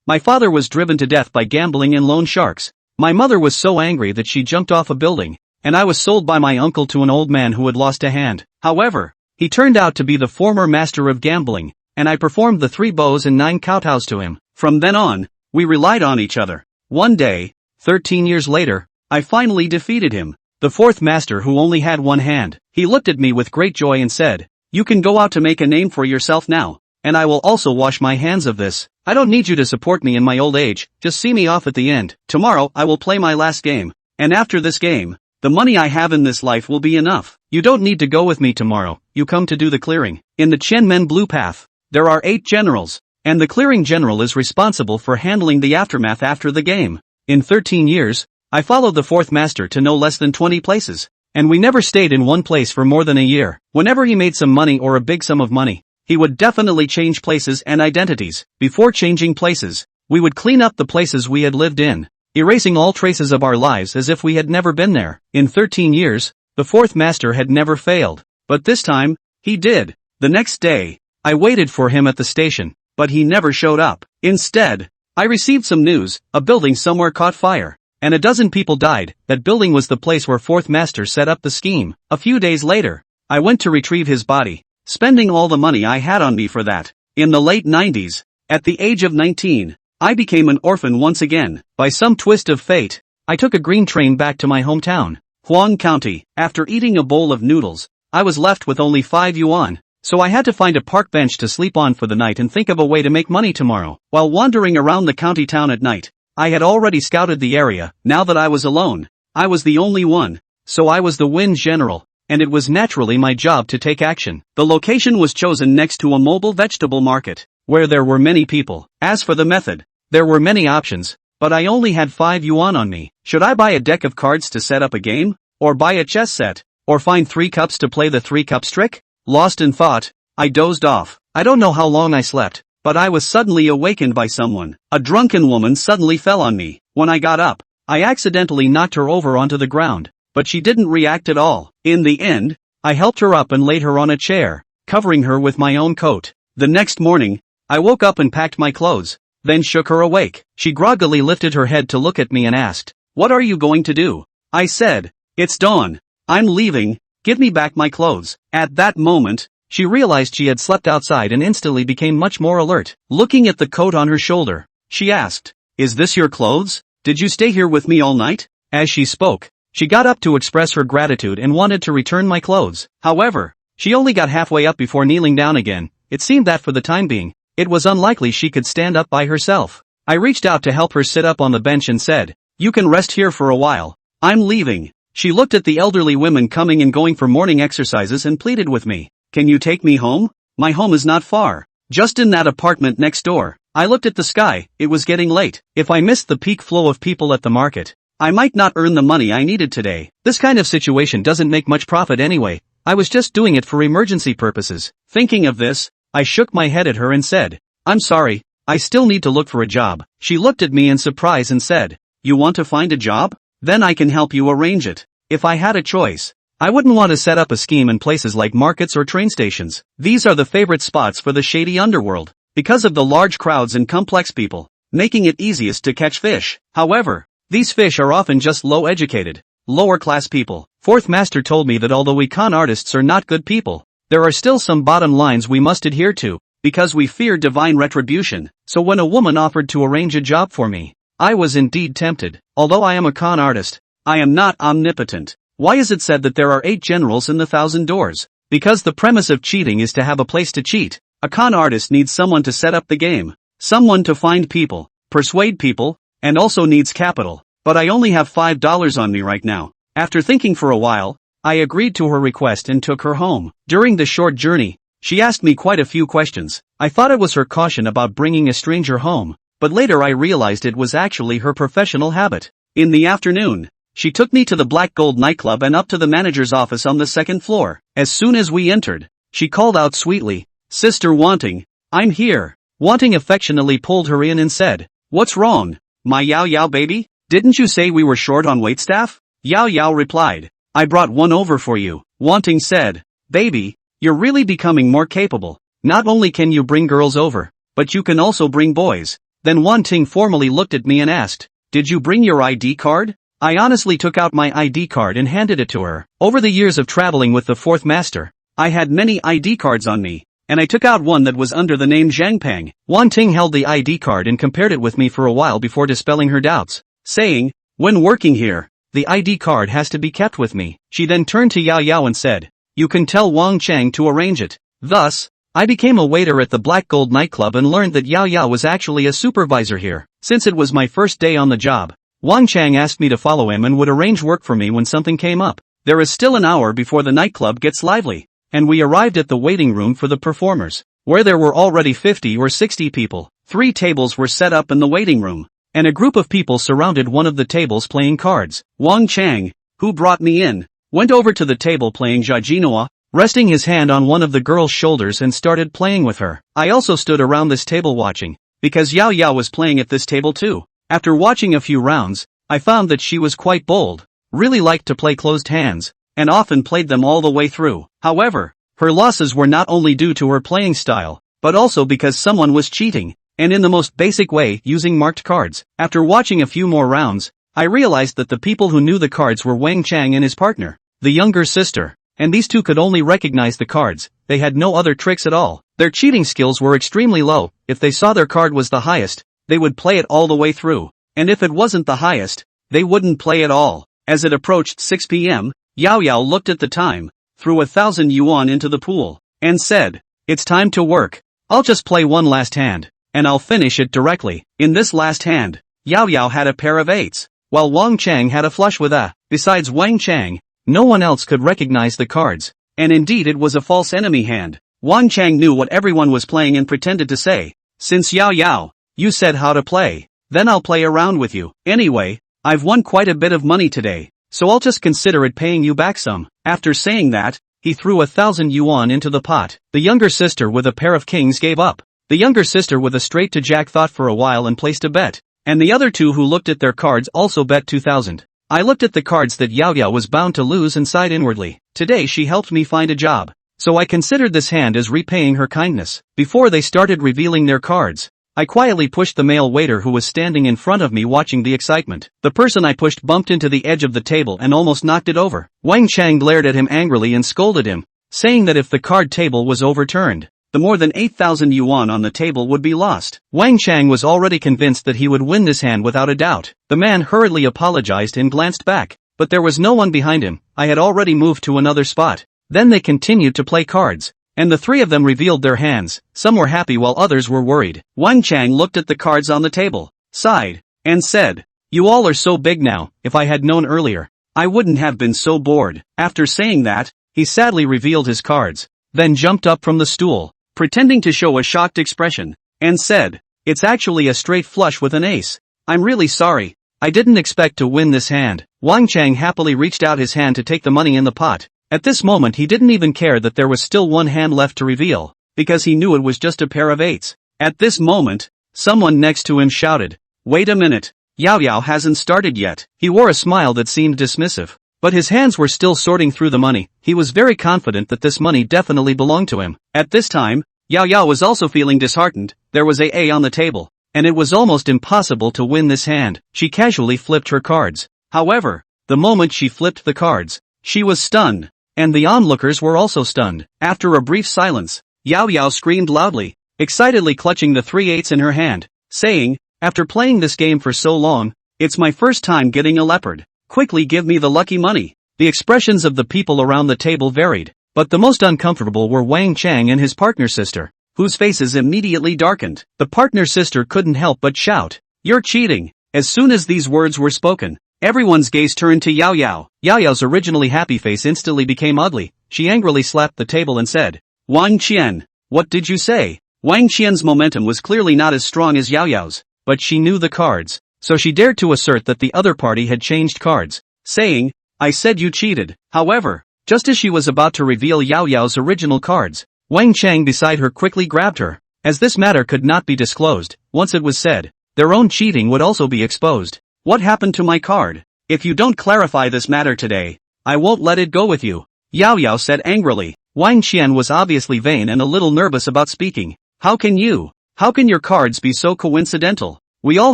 My father was driven to death by gambling and loan sharks. My mother was so angry that she jumped off a building, and I was sold by my uncle to an old man who had lost a hand. However, he turned out to be the former master of gambling, and I performed the 3 bows and 9 kowtows to him. From then on, we relied on each other. One day, 13 years later, I finally defeated him, the 4th master who only had 1 hand. He looked at me with great joy and said, "You can go out to make a name for yourself now, and I will also wash my hands of this. I don't need you to support me in my old age, just see me off at the end. Tomorrow I will play my last game, and after this game, the money I have in this life will be enough. You don't need to go with me tomorrow, you come to do the clearing." In the Qianmen Blue Path, there are 8 generals, and the clearing general is responsible for handling the aftermath after the game. In 13 years, I followed the 4th master to no less than 20 places, and we never stayed in one place for more than a year. Whenever he made some money or a big sum of money, he would definitely change places and identities. Before changing places, we would clean up the places we had lived in, erasing all traces of our lives as if we had never been there. In 13 years, the 4th master had never failed, but this time, he did. The next day, I waited for him at the station, but he never showed up. Instead, I received some news: a building somewhere caught fire, and a dozen people died. That building was the place where 4th master set up the scheme. A few days later, I went to retrieve his body, spending all the money I had on me for that. In the late 90s, at the age of 19, I became an orphan once again. By some twist of fate, I took a green train back to my hometown, Huang County. After eating a bowl of noodles, I was left with only 5 yuan. So I had to find a park bench to sleep on for the night and think of a way to make money tomorrow. While wandering around the county town at night, I had already scouted the area. Now that I was alone, I was the only one, so I was the wind general, and it was naturally my job to take action. The location was chosen next to a mobile vegetable market, where there were many people. As for the method, there were many options, but I only had 5 yuan on me. Should I buy a deck of cards to set up a game? Or buy a chess set? Or find 3 cups to play the 3 cups trick? Lost in thought, I dozed off. I don't know how long I slept, but I was suddenly awakened by someone. A drunken woman suddenly fell on me. When I got up, I accidentally knocked her over onto the ground, but she didn't react at all. In the end, I helped her up and laid her on a chair, covering her with my own coat. The next morning, I woke up and packed my clothes, then shook her awake. She groggily lifted her head to look at me and asked, "What are you going to do?" I said, "It's dawn. I'm leaving. Give me back my clothes." At that moment, she realized she had slept outside and instantly became much more alert. Looking at the coat on her shoulder, she asked, "Is this your clothes? Did you stay here with me all night?" As she spoke, she got up to express her gratitude and wanted to return my clothes. However, she only got halfway up before kneeling down again. It seemed that for the time being, it was unlikely she could stand up by herself. I reached out to help her sit up on the bench and said, "You can rest here for a while. I'm leaving." She looked at the elderly women coming and going for morning exercises and pleaded with me, "Can you take me home? My home is not far. Just in that apartment next door." I looked at the sky. It was getting late. If I missed the peak flow of people at the market, I might not earn the money I needed today. This kind of situation doesn't make much profit anyway. I was just doing it for emergency purposes. Thinking of this, I shook my head at her and said, "I'm sorry, I still need to look for a job." She looked at me in surprise and said, "You want to find a job? Then I can help you arrange it." If I had a choice, I wouldn't want to set up a scheme in places like markets or train stations. These are the favorite spots for the shady underworld, because of the large crowds and complex people, making it easiest to catch fish. However, these fish are often just low-educated, lower-class people. 4th master told me that although we con artists are not good people, there are still some bottom lines we must adhere to, because we fear divine retribution. So when a woman offered to arrange a job for me, I was indeed tempted. Although I am a con artist, I am not omnipotent. Why is it said that there are 8 generals in the 1,000 doors? Because the premise of cheating is to have a place to cheat. A con artist needs someone to set up the game, someone to find people, persuade people, and also needs capital. But I only have $5 on me right now. After thinking for a while, I agreed to her request and took her home. During the short journey, she asked me quite a few questions. I thought it was her caution about bringing a stranger home, but later I realized it was actually her professional habit. In the afternoon, she took me to the Black Gold nightclub and up to the manager's office on the 2nd floor. As soon as we entered, she called out sweetly, "Sister Wanting, I'm here." Wanting affectionately pulled her in and said, "What's wrong, my Yao Yao baby? Didn't you say we were short on waitstaff?" Yao Yao replied, "I brought one over for you." Wanting said, "Baby, you're really becoming more capable. Not only can you bring girls over, but you can also bring boys. Then Wan Ting formally looked at me and asked, "Did you bring your ID card?" I honestly took out my ID card and handed it to her. Over the years of traveling with the fourth master, I had many ID cards on me, and I took out one that was under the name Zhang Peng. Wan Ting held the ID card and compared it with me for a while before dispelling her doubts, saying, "When working here, the ID card has to be kept with me." She then turned to Yao Yao and said, "You can tell Wang Chang to arrange it." Thus, I became a waiter at the Black Gold nightclub and learned that Yao Yao was actually a supervisor here. Since it was my first day on the job, Wang Chang asked me to follow him and would arrange work for me when something came up. There is still an hour before the nightclub gets lively, and we arrived at the waiting room for the performers, where there were already 50 or 60 people. 3 tables were set up in the waiting room, and a group of people surrounded one of the tables playing cards. Wang Chang, who brought me in, went over to the table playing Jajinoa, resting his hand on one of the girl's shoulders and started playing with her. I also stood around this table watching, because Yao Yao was playing at this table too. After watching a few rounds, I found that she was quite bold, really liked to play closed hands, and often played them all the way through. However, her losses were not only due to her playing style, but also because someone was cheating, and in the most basic way using marked cards. After watching a few more rounds, I realized that the people who knew the cards were Wang Chang and his partner, the younger sister, and these two could only recognize the cards. They had no other tricks at all. Their cheating skills were extremely low. If they saw their card was the highest, they would play it all the way through, and if it wasn't the highest, they wouldn't play at all. As it approached 6 p.m., Yao Yao looked at the time, threw 1,000 yuan into the pool, and said, "It's time to work. I'll just play one last hand, and I'll finish it directly." In this last hand, Yao Yao had a pair of 8s, while Wang Chang had a flush with a. Besides Wang Chang, no one else could recognize the cards, and indeed it was a false enemy hand. Wang Chang knew what everyone was playing and pretended to say, "Since Yao Yao, you said how to play, then I'll play around with you. Anyway, I've won quite a bit of money today, so I'll just consider it paying you back some." After saying that, he threw 1,000 yuan into the pot. The younger sister with a pair of kings gave up. The younger sister with a straight to jack thought for a while and placed a bet, and the other two who looked at their cards also bet 2,000. I looked at the cards that Yao Yao was bound to lose and sighed inwardly. Today she helped me find a job, so I considered this hand as repaying her kindness. Before they started revealing their cards, I quietly pushed the male waiter who was standing in front of me watching the excitement. The person I pushed bumped into the edge of the table and almost knocked it over. Wang Chang glared at him angrily and scolded him, saying that if the card table was overturned, the more than 8,000 yuan on the table would be lost. Wang Chang was already convinced that he would win this hand without a doubt. The man hurriedly apologized and glanced back, but there was no one behind him. I had already moved to another spot. Then they continued to play cards, and the 3 of them revealed their hands. Some were happy while others were worried. Wang Chang looked at the cards on the table, sighed, and said, "You all are so big now. If I had known earlier, I wouldn't have been so bored." After saying that, he sadly revealed his cards, then jumped up from the stool, pretending to show a shocked expression, and said, "It's actually a straight flush with an ace. I'm really sorry. I didn't expect to win this hand." Wang Chang happily reached out his hand to take the money in the pot. At this moment he didn't even care that there was still one hand left to reveal, because he knew it was just a pair of 8s. At this moment, someone next to him shouted, "Wait a minute, Yao Yao hasn't started yet." He wore a smile that seemed dismissive, but his hands were still sorting through the money. He was very confident that this money definitely belonged to him. At this time, Yao Yao was also feeling disheartened. There was a on the table, and it was almost impossible to win this hand. She casually flipped her cards. However, the moment she flipped the cards, she was stunned, and the onlookers were also stunned. After a brief silence, Yao Yao screamed loudly, excitedly clutching the 3 8s in her hand, saying, "After playing this game for so long, it's my first time getting a leopard. Quickly give me the lucky money." The expressions of the people around the table varied, but the most uncomfortable were Wang Chang and his partner sister, whose faces immediately darkened. The partner sister couldn't help but shout, "You're cheating!" As soon as these words were spoken, everyone's gaze turned to Yao Yao. Yao Yao's originally happy face instantly became ugly. She angrily slapped the table and said, "Wang Qian, what did you say?" Wang Qian's momentum was clearly not as strong as Yao Yao's, but she knew the cards, so she dared to assert that the other party had changed cards, saying, "I said you cheated." However, just as she was about to reveal Yao Yao's original cards, Wang Chang beside her quickly grabbed her. As this matter could not be disclosed, once it was said, their own cheating would also be exposed. "What happened to my card? If you don't clarify this matter today, I won't let it go with you," Yao Yao said angrily. Wang Qian was obviously vain and a little nervous about speaking. "How can you, How can your cards be so coincidental? We all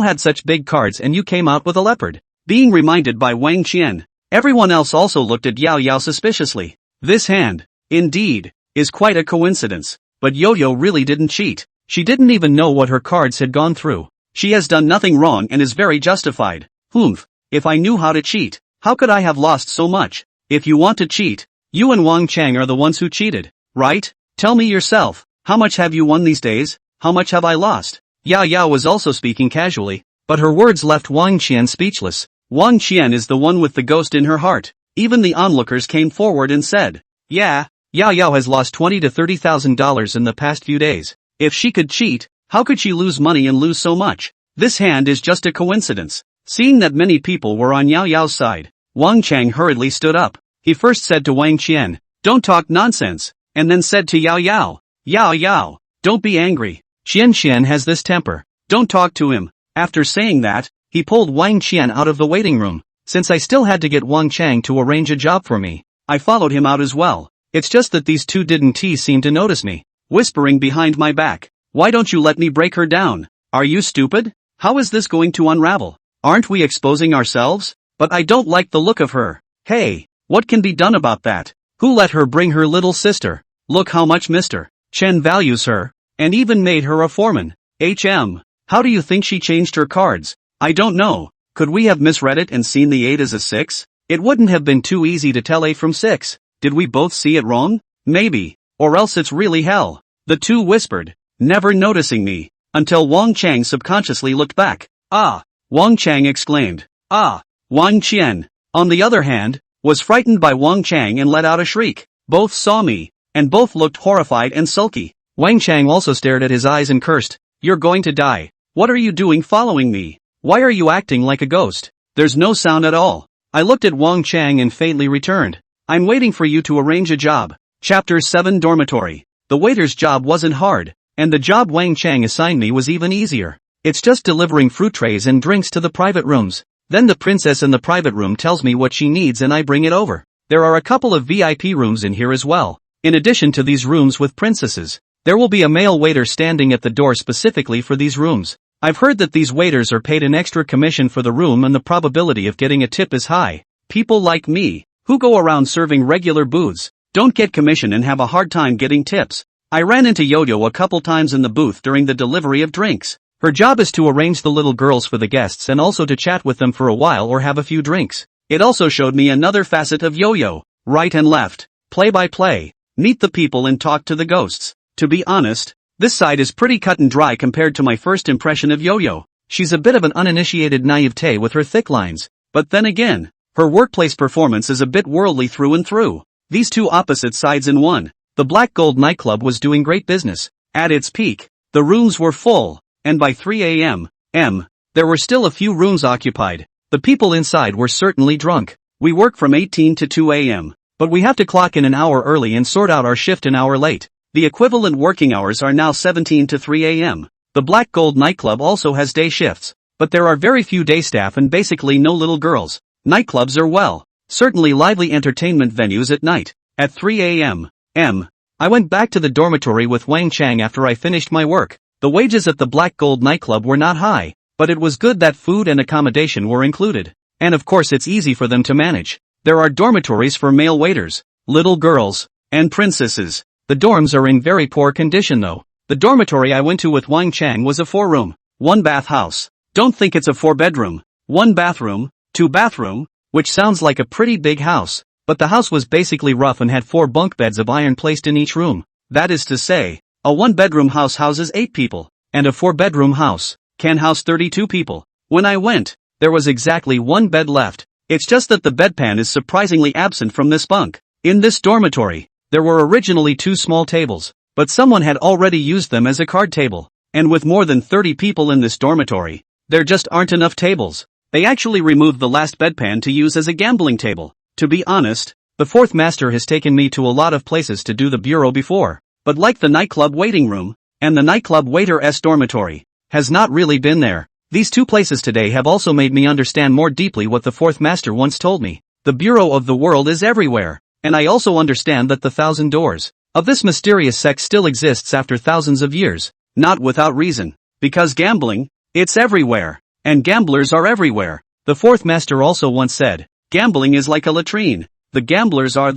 had such big cards and you came out with a leopard. Being reminded by Wang Qian. Everyone else also looked at Yao Yao suspiciously. This hand, indeed, is quite a coincidence. But Yo-Yo really didn't cheat. She didn't even know what her cards had gone through. She has done nothing wrong and is very justified. Humph, if I knew how to cheat, how could I have lost so much? If you want to cheat, you and Wang Chang are the ones who cheated, right? Tell me yourself, how much have you won these days? How much have I lost? Yao Yao was also speaking casually, but her words left Wang Qian speechless. Wang Qian is the one with the ghost in her heart. Even the onlookers came forward and said, yeah, Yao Yao has lost $20,000 to $30,000 in the past few days. If she could cheat, how could she lose money and lose so much? This hand is just a coincidence. Seeing that many people were on Yao Yao's side, Wang Chang hurriedly stood up. He first said to Wang Qian, don't talk nonsense, and then said to Yao Yao, Yao Yao, don't be angry. Qian has this temper. Don't talk to him. After saying that, he pulled Wang Qian out of the waiting room. Since I still had to get Wang Chang to arrange a job for me, I followed him out as well. It's just that these two didn't seem to notice me, whispering behind my back. Why don't you let me break her down? Are you stupid? How is this going to unravel? Aren't we exposing ourselves? But I don't like the look of her. Hey, what can be done about that? Who let her bring her little sister? Look how much Mr. Chen values her, and even made her a foreman. How do you think she changed her cards? I don't know. Could we have misread it and seen the 8 as a 6? It wouldn't have been too easy to tell 8 from 6. Did we both see it wrong? Maybe. Or else it's really hell. The two whispered, never noticing me, until Wang Chang subconsciously looked back. Ah! Wang Chang exclaimed. Ah! Wang Qian, on the other hand, was frightened by Wang Chang and let out a shriek. Both saw me, and both looked horrified and sulky. Wang Chang also stared at his eyes and cursed. You're going to die. What are you doing following me? Why are you acting like a ghost? There's no sound at all. I looked at Wang Chang and faintly returned. I'm waiting for you to arrange a job. Chapter 7 Dormitory. The waiter's job wasn't hard, and the job Wang Chang assigned me was even easier. It's just delivering fruit trays and drinks to the private rooms. Then the princess in the private room tells me what she needs and I bring it over. There are a couple of VIP rooms in here as well. In addition to these rooms with princesses, there will be a male waiter standing at the door specifically for these rooms. I've heard that these waiters are paid an extra commission for the room and the probability of getting a tip is high. People like me, who go around serving regular booths, don't get commission and have a hard time getting tips. I ran into Yo-Yo a couple times in the booth during the delivery of drinks. Her job is to arrange the little girls for the guests and also to chat with them for a while or have a few drinks. It also showed me another facet of Yo-Yo, right and left, play by play, meet the people and talk to the ghosts. To be honest, this side is pretty cut and dry compared to my first impression of Yo-Yo. She's a bit of an uninitiated naivete with her thick lines, but then again, her workplace performance is a bit worldly through and through. These two opposite sides in one. The Black Gold nightclub was doing great business. At its peak, the rooms were full, and by 3 a.m., there were still a few rooms occupied. The people inside were certainly drunk. We work from 18 to 2 a.m., but we have to clock in an hour early and sort out our shift an hour late. The equivalent working hours are now 17 to 3 a.m. The Black Gold nightclub also has day shifts, but there are very few day staff and basically no little girls. Nightclubs are certainly lively entertainment venues at night. At 3 a.m., I went back to the dormitory with Wang Chang after I finished my work. The wages at the Black Gold nightclub were not high, but it was good that food and accommodation were included. And of course it's easy for them to manage. There are dormitories for male waiters, little girls, and princesses. The dorms are in very poor condition though. The dormitory I went to with Wang Chang was a 4-room, 1-bath house. Don't think it's a 4-bedroom, 1-bathroom, 2-bathroom, which sounds like a pretty big house. But the house was basically rough and had 4 bunk beds of iron placed in each room. That is to say, a 1-bedroom house houses 8 people, and a 4-bedroom house can house 32 people. When I went, there was exactly 1 bed left. It's just that the bedpan is surprisingly absent from this bunk. In this dormitory, there were originally 2 small tables, but someone had already used them as a card table. And with more than 30 people in this dormitory, there just aren't enough tables. They actually removed the last bedpan to use as a gambling table. To be honest, the 4th master has taken me to a lot of places to do the bureau before, but like the nightclub waiting room, and the nightclub waiter's dormitory, has not really been there. These 2 places today have also made me understand more deeply what the 4th master once told me. The bureau of the world is everywhere, and I also understand that the 1,000 doors of this mysterious sect still exists after thousands of years. Not without reason. Because gambling, it's everywhere. And gamblers are everywhere. The fourth master also once said, gambling is like a latrine. The gamblers are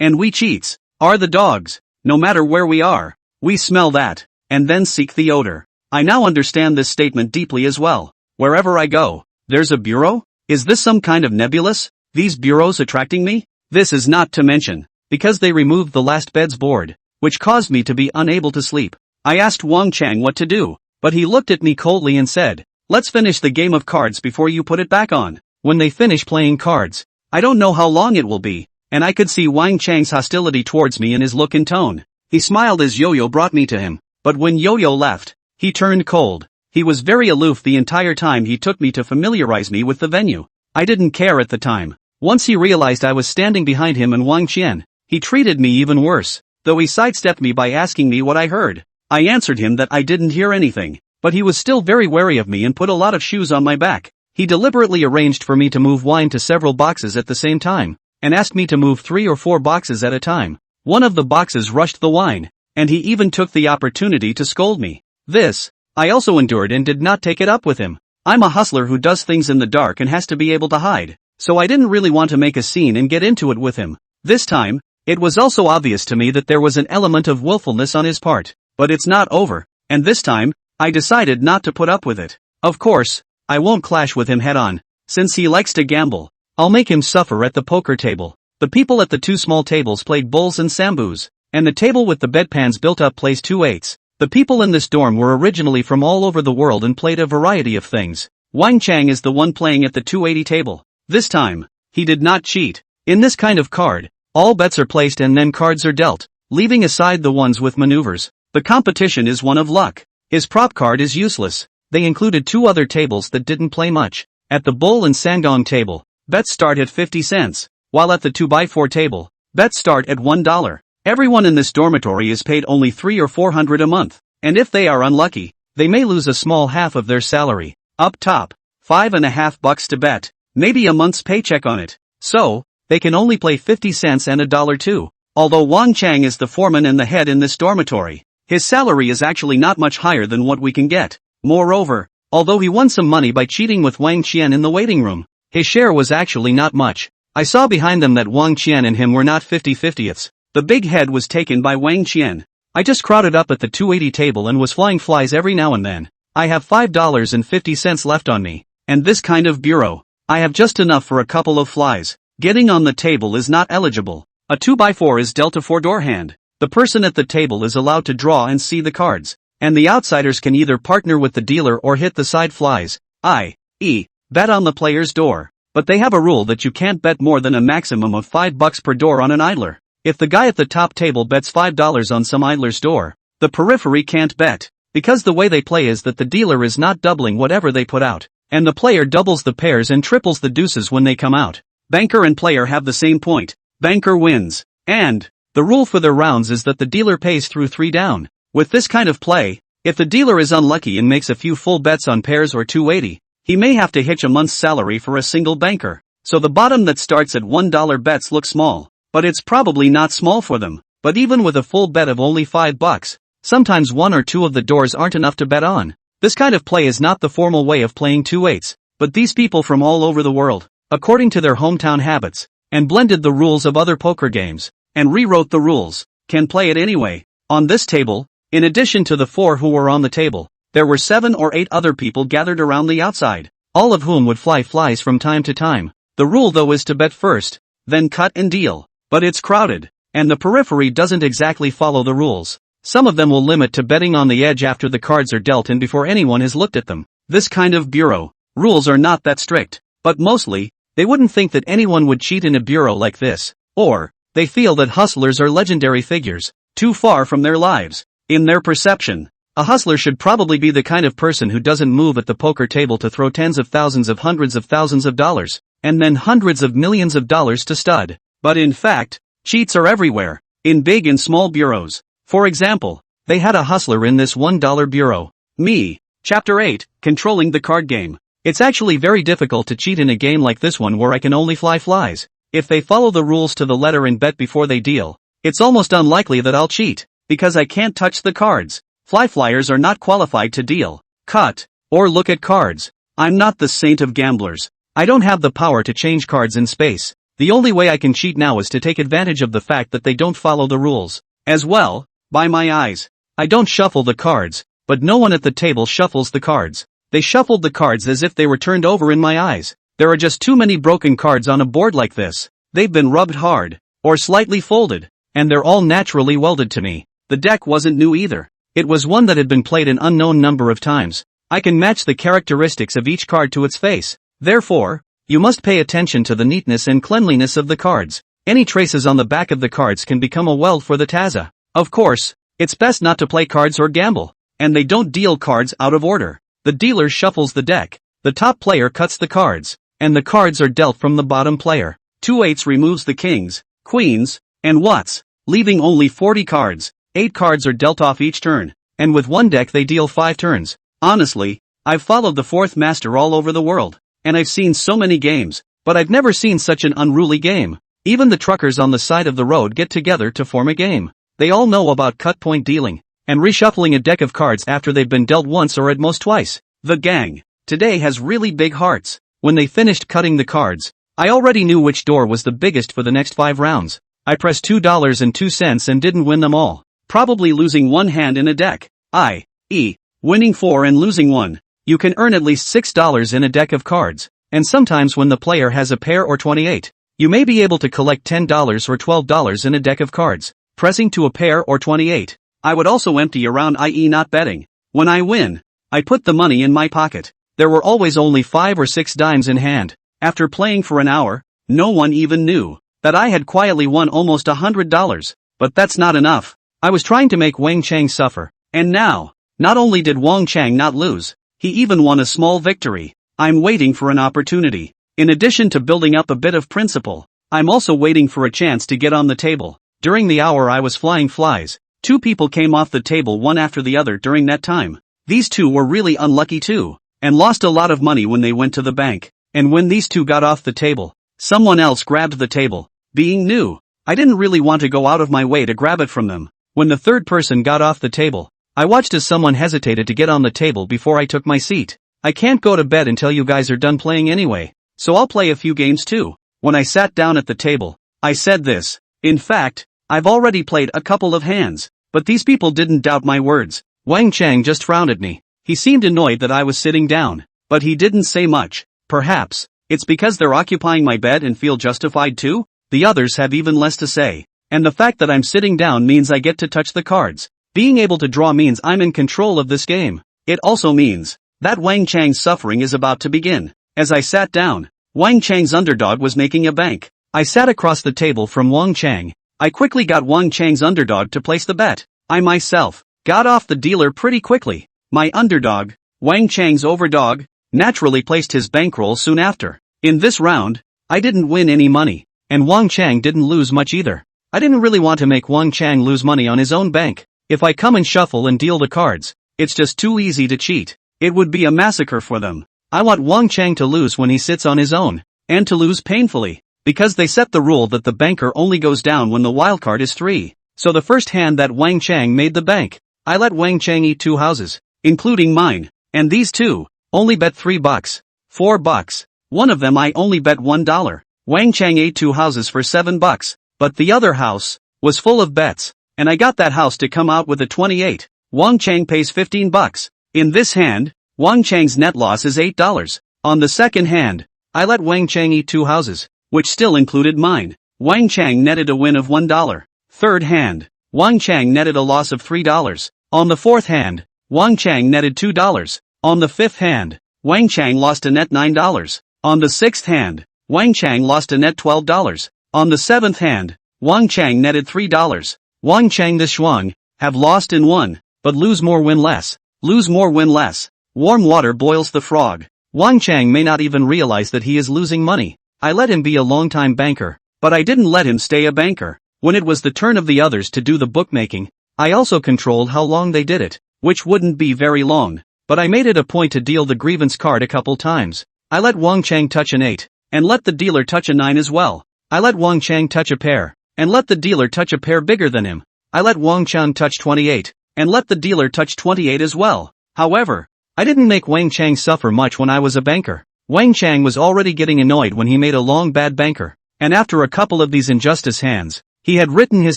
and we cheats are the dogs. No matter where we are, we smell that, and then seek the odor. I now understand this statement deeply as well. Wherever I go, there's a bureau? Is this some kind of nebulous? These bureaus attracting me? This is not to mention, because they removed the last bed's board, which caused me to be unable to sleep. I asked Wang Chang what to do, but he looked at me coldly and said, let's finish the game of cards before you put it back on. When they finish playing cards, I don't know how long it will be, and I could see Wang Chang's hostility towards me in his look and tone. He smiled as Yo-Yo brought me to him, but when Yo-Yo left, he turned cold. He was very aloof the entire time he took me to familiarize me with the venue. I didn't care at the time. Once he realized I was standing behind him and Wang Qian, he treated me even worse, though he sidestepped me by asking me what I heard. I answered him that I didn't hear anything, but he was still very wary of me and put a lot of shoes on my back. He deliberately arranged for me to move wine to several boxes at the same time, and asked me to move 3 or 4 boxes at a time. One of the boxes rushed the wine, and he even took the opportunity to scold me. This, I also endured and did not take it up with him. I'm a hustler who does things in the dark and has to be able to hide, so I didn't really want to make a scene and get into it with him. This time, it was also obvious to me that there was an element of willfulness on his part, but it's not over, and this time, I decided not to put up with it. Of course, I won't clash with him head-on. Since he likes to gamble, I'll make him suffer at the poker table. The people at the 2 small tables played bulls and sambus, and the table with the bedpans built up plays 2 eights. The people in this dorm were originally from all over the world and played a variety of things. Wang Chang is the one playing at the 280 table. This time, he did not cheat. In this kind of card, all bets are placed and then cards are dealt, leaving aside the ones with maneuvers. The competition is one of luck. His prop card is useless. They included 2 other tables that didn't play much. At the bull and sangong table, bets start at 50 cents, while at the 2x4 table, bets start at $1. Everyone in this dormitory is paid only $300 or $400 a month, and if they are unlucky, they may lose a small half of their salary. Up top, $5.50 to bet, maybe a month's paycheck on it. So, they can only play 50 cents and $1 too. Although Wang Chang is the foreman and the head in this dormitory, his salary is actually not much higher than what we can get. Moreover, although he won some money by cheating with Wang Qian in the waiting room, his share was actually not much. I saw behind them that Wang Qian and him were not 50-50ths. The big head was taken by Wang Qian. I just crowded up at the 280 table and was flying flies every now and then. I have $5.50 left on me, and this kind of bureau, I have just enough for a couple of flies. Getting on the table is not eligible. A 2x4 is dealt a 4-door hand. The person at the table is allowed to draw and see the cards, and the outsiders can either partner with the dealer or hit the side flies, i.e., bet on the player's door. But they have a rule that you can't bet more than a maximum of $5 per door on an idler. If the guy at the top table bets $5 on some idler's door, the periphery can't bet, because the way they play is that the dealer is not doubling whatever they put out, and the player doubles the pairs and triples the deuces when they come out. Banker and player have the same point. Banker wins. And the rule for their rounds is that the dealer pays through 3 down. With this kind of play, if the dealer is unlucky and makes a few full bets on pairs or 280, he may have to hitch a month's salary for a single banker. So the bottom that starts at $1 bets look small. But it's probably not small for them. But even with a full bet of only $5, sometimes 1 or 2 of the doors aren't enough to bet on. This kind of play is not the formal way of playing 2/8, but these people from all over the world, according to their hometown habits, and blended the rules of other poker games, and rewrote the rules, can play it anyway. On this table, in addition to the 4 who were on the table, there were 7 or 8 other people gathered around the outside, all of whom would fly flies from time to time. The rule though is to bet first, then cut and deal. But it's crowded, and the periphery doesn't exactly follow the rules. Some of them will limit to betting on the edge after the cards are dealt and before anyone has looked at them. This kind of bureau, rules are not that strict, but mostly, they wouldn't think that anyone would cheat in a bureau like this, or, they feel that hustlers are legendary figures, too far from their lives. In their perception, a hustler should probably be the kind of person who doesn't move at the poker table to throw tens of thousands of hundreds of thousands of dollars, and then hundreds of millions of dollars to stud. But in fact, cheats are everywhere, in big and small bureaus. For example, they had a hustler in this $1 bureau. Me. Chapter 8, Controlling the Card Game. It's actually very difficult to cheat in a game like this one where I can only fly flies. If they follow the rules to the letter and bet before they deal, it's almost unlikely that I'll cheat, because I can't touch the cards. Flyers are not qualified to deal, cut, or look at cards. I'm not the saint of gamblers. I don't have the power to change cards in space. The only way I can cheat now is to take advantage of the fact that they don't follow the rules. As well, by my eyes. I don't shuffle the cards, but no one at the table shuffles the cards. They shuffled the cards as if they were turned over in my eyes. There are just too many broken cards on a board like this. They've been rubbed hard, or slightly folded, and they're all naturally welded to me. The deck wasn't new either. It was one that had been played an unknown number of times. I can match the characteristics of each card to its face. Therefore, you must pay attention to the neatness and cleanliness of the cards. Any traces on the back of the cards can become a weld for the taza. Of course, it's best not to play cards or gamble. And they don't deal cards out of order. The dealer shuffles the deck. The top player cuts the cards, and the cards are dealt from the bottom player. 2 8s removes the kings, queens, and whats, leaving only 40 cards. 8 cards are dealt off each turn, and with one deck they deal 5 turns. Honestly, I've followed the fourth master all over the world, and I've seen so many games, but I've never seen such an unruly game. Even the truckers on the side of the road get together to form a game. They all know about cut point dealing, and reshuffling a deck of cards after they've been dealt once or at most twice. The gang today has really big hearts. When they finished cutting the cards, I already knew which door was the biggest for the next 5 rounds. I pressed $2.02 and didn't win them all. Probably losing one hand in a deck, i.e., winning 4 and losing 1. You can earn at least $6 in a deck of cards, and sometimes when the player has a pair or 28, you may be able to collect $10 or $12 in a deck of cards, pressing to a pair or 28. I would also empty around, i.e. not betting. When I win, I put the money in my pocket. There were always only 5 or 6 dimes in hand. After playing for an hour, no one even knew that I had quietly won almost $100. But that's not enough. I was trying to make Wang Chang suffer, and now, not only did Wang Chang not lose, he even won a small victory. I'm waiting for an opportunity. In addition to building up a bit of principle, I'm also waiting for a chance to get on the table. During the hour I was flying flies, 2 people came off the table one after the other during that time. These 2 were really unlucky too, and lost a lot of money when they went to the bank. And when these 2 got off the table, someone else grabbed the table. Being new, I didn't really want to go out of my way to grab it from them. When the third person got off the table, I watched as someone hesitated to get on the table before I took my seat. I can't go to bed until you guys are done playing anyway, so I'll play a few games too. When I sat down at the table, I said this. In fact, I've already played a couple of hands, but these people didn't doubt my words. Wang Chang just frowned at me. He seemed annoyed that I was sitting down, but he didn't say much. Perhaps it's because they're occupying my bed and feel justified too? The others have even less to say. And the fact that I'm sitting down means I get to touch the cards. Being able to draw means I'm in control of this game. It also means that Wang Chang's suffering is about to begin. As I sat down, Wang Chang's underdog was making a bank. I sat across the table from Wang Chang. I quickly got Wang Chang's underdog to place the bet. I myself got off the dealer pretty quickly. My underdog, Wang Chang's overdog, naturally placed his bankroll soon after. In this round, I didn't win any money, and Wang Chang didn't lose much either. I didn't really want to make Wang Chang lose money on his own bank. If I come and shuffle and deal the cards, it's just too easy to cheat. It would be a massacre for them. I want Wang Chang to lose when he sits on his own, and to lose painfully, because they set the rule that the banker only goes down when the wildcard is 3. So the first hand that Wang Chang made the bank, I let Wang Chang eat 2 houses, including mine, and these 2 only bet $3, $4. One of them I only bet $1. Wang Chang ate 2 houses for $7, but the other house was full of bets, and I got that house to come out with a 28. Wang Chang pays $15. In this hand, Wang Chang's net loss is $8. On the second hand, I let Wang Chang eat 2 houses, which still included mine. Wang Chang netted a win of $1. Third hand, Wang Chang netted a loss of $3. On the fourth hand, Wang Chang netted $2. On the fifth hand, Wang Chang lost a net $9. On the sixth hand, Wang Chang lost a net $12. On the seventh hand, Wang Chang netted $3. Wang Chang the Shuang have lost and won, but lose more win less. Lose more win less. Warm water boils the frog. Wang Chang may not even realize that he is losing money. I let him be a long-time banker, but I didn't let him stay a banker. When it was the turn of the others to do the bookmaking, I also controlled how long they did it, which wouldn't be very long, but I made it a point to deal the grievance card a couple times. I let Wang Chang touch an 8, and let the dealer touch a 9 as well. I let Wang Chang touch a pair, and let the dealer touch a pair bigger than him. I let Wang Chang touch 28, and let the dealer touch 28 as well. However, I didn't make Wang Chang suffer much when I was a banker. Wang Chang was already getting annoyed when he made a long bad banker, and after a couple of these injustice hands, he had written his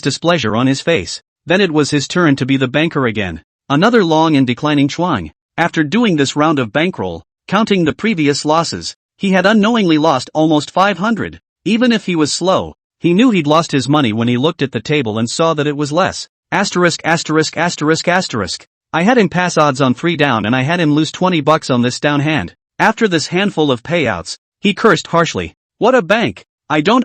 displeasure on his face. Then it was his turn to be the banker again. Another long and declining chuang. After doing this round of bankroll, counting the previous losses, he had unknowingly lost almost 500. Even if he was slow, he knew he'd lost his money when he looked at the table and saw that it was less. Asterisk asterisk asterisk asterisk. I had him pass odds on 3 down and I had him lose 20 bucks on this down hand. After this handful of payouts, he cursed harshly. What a bank! I don't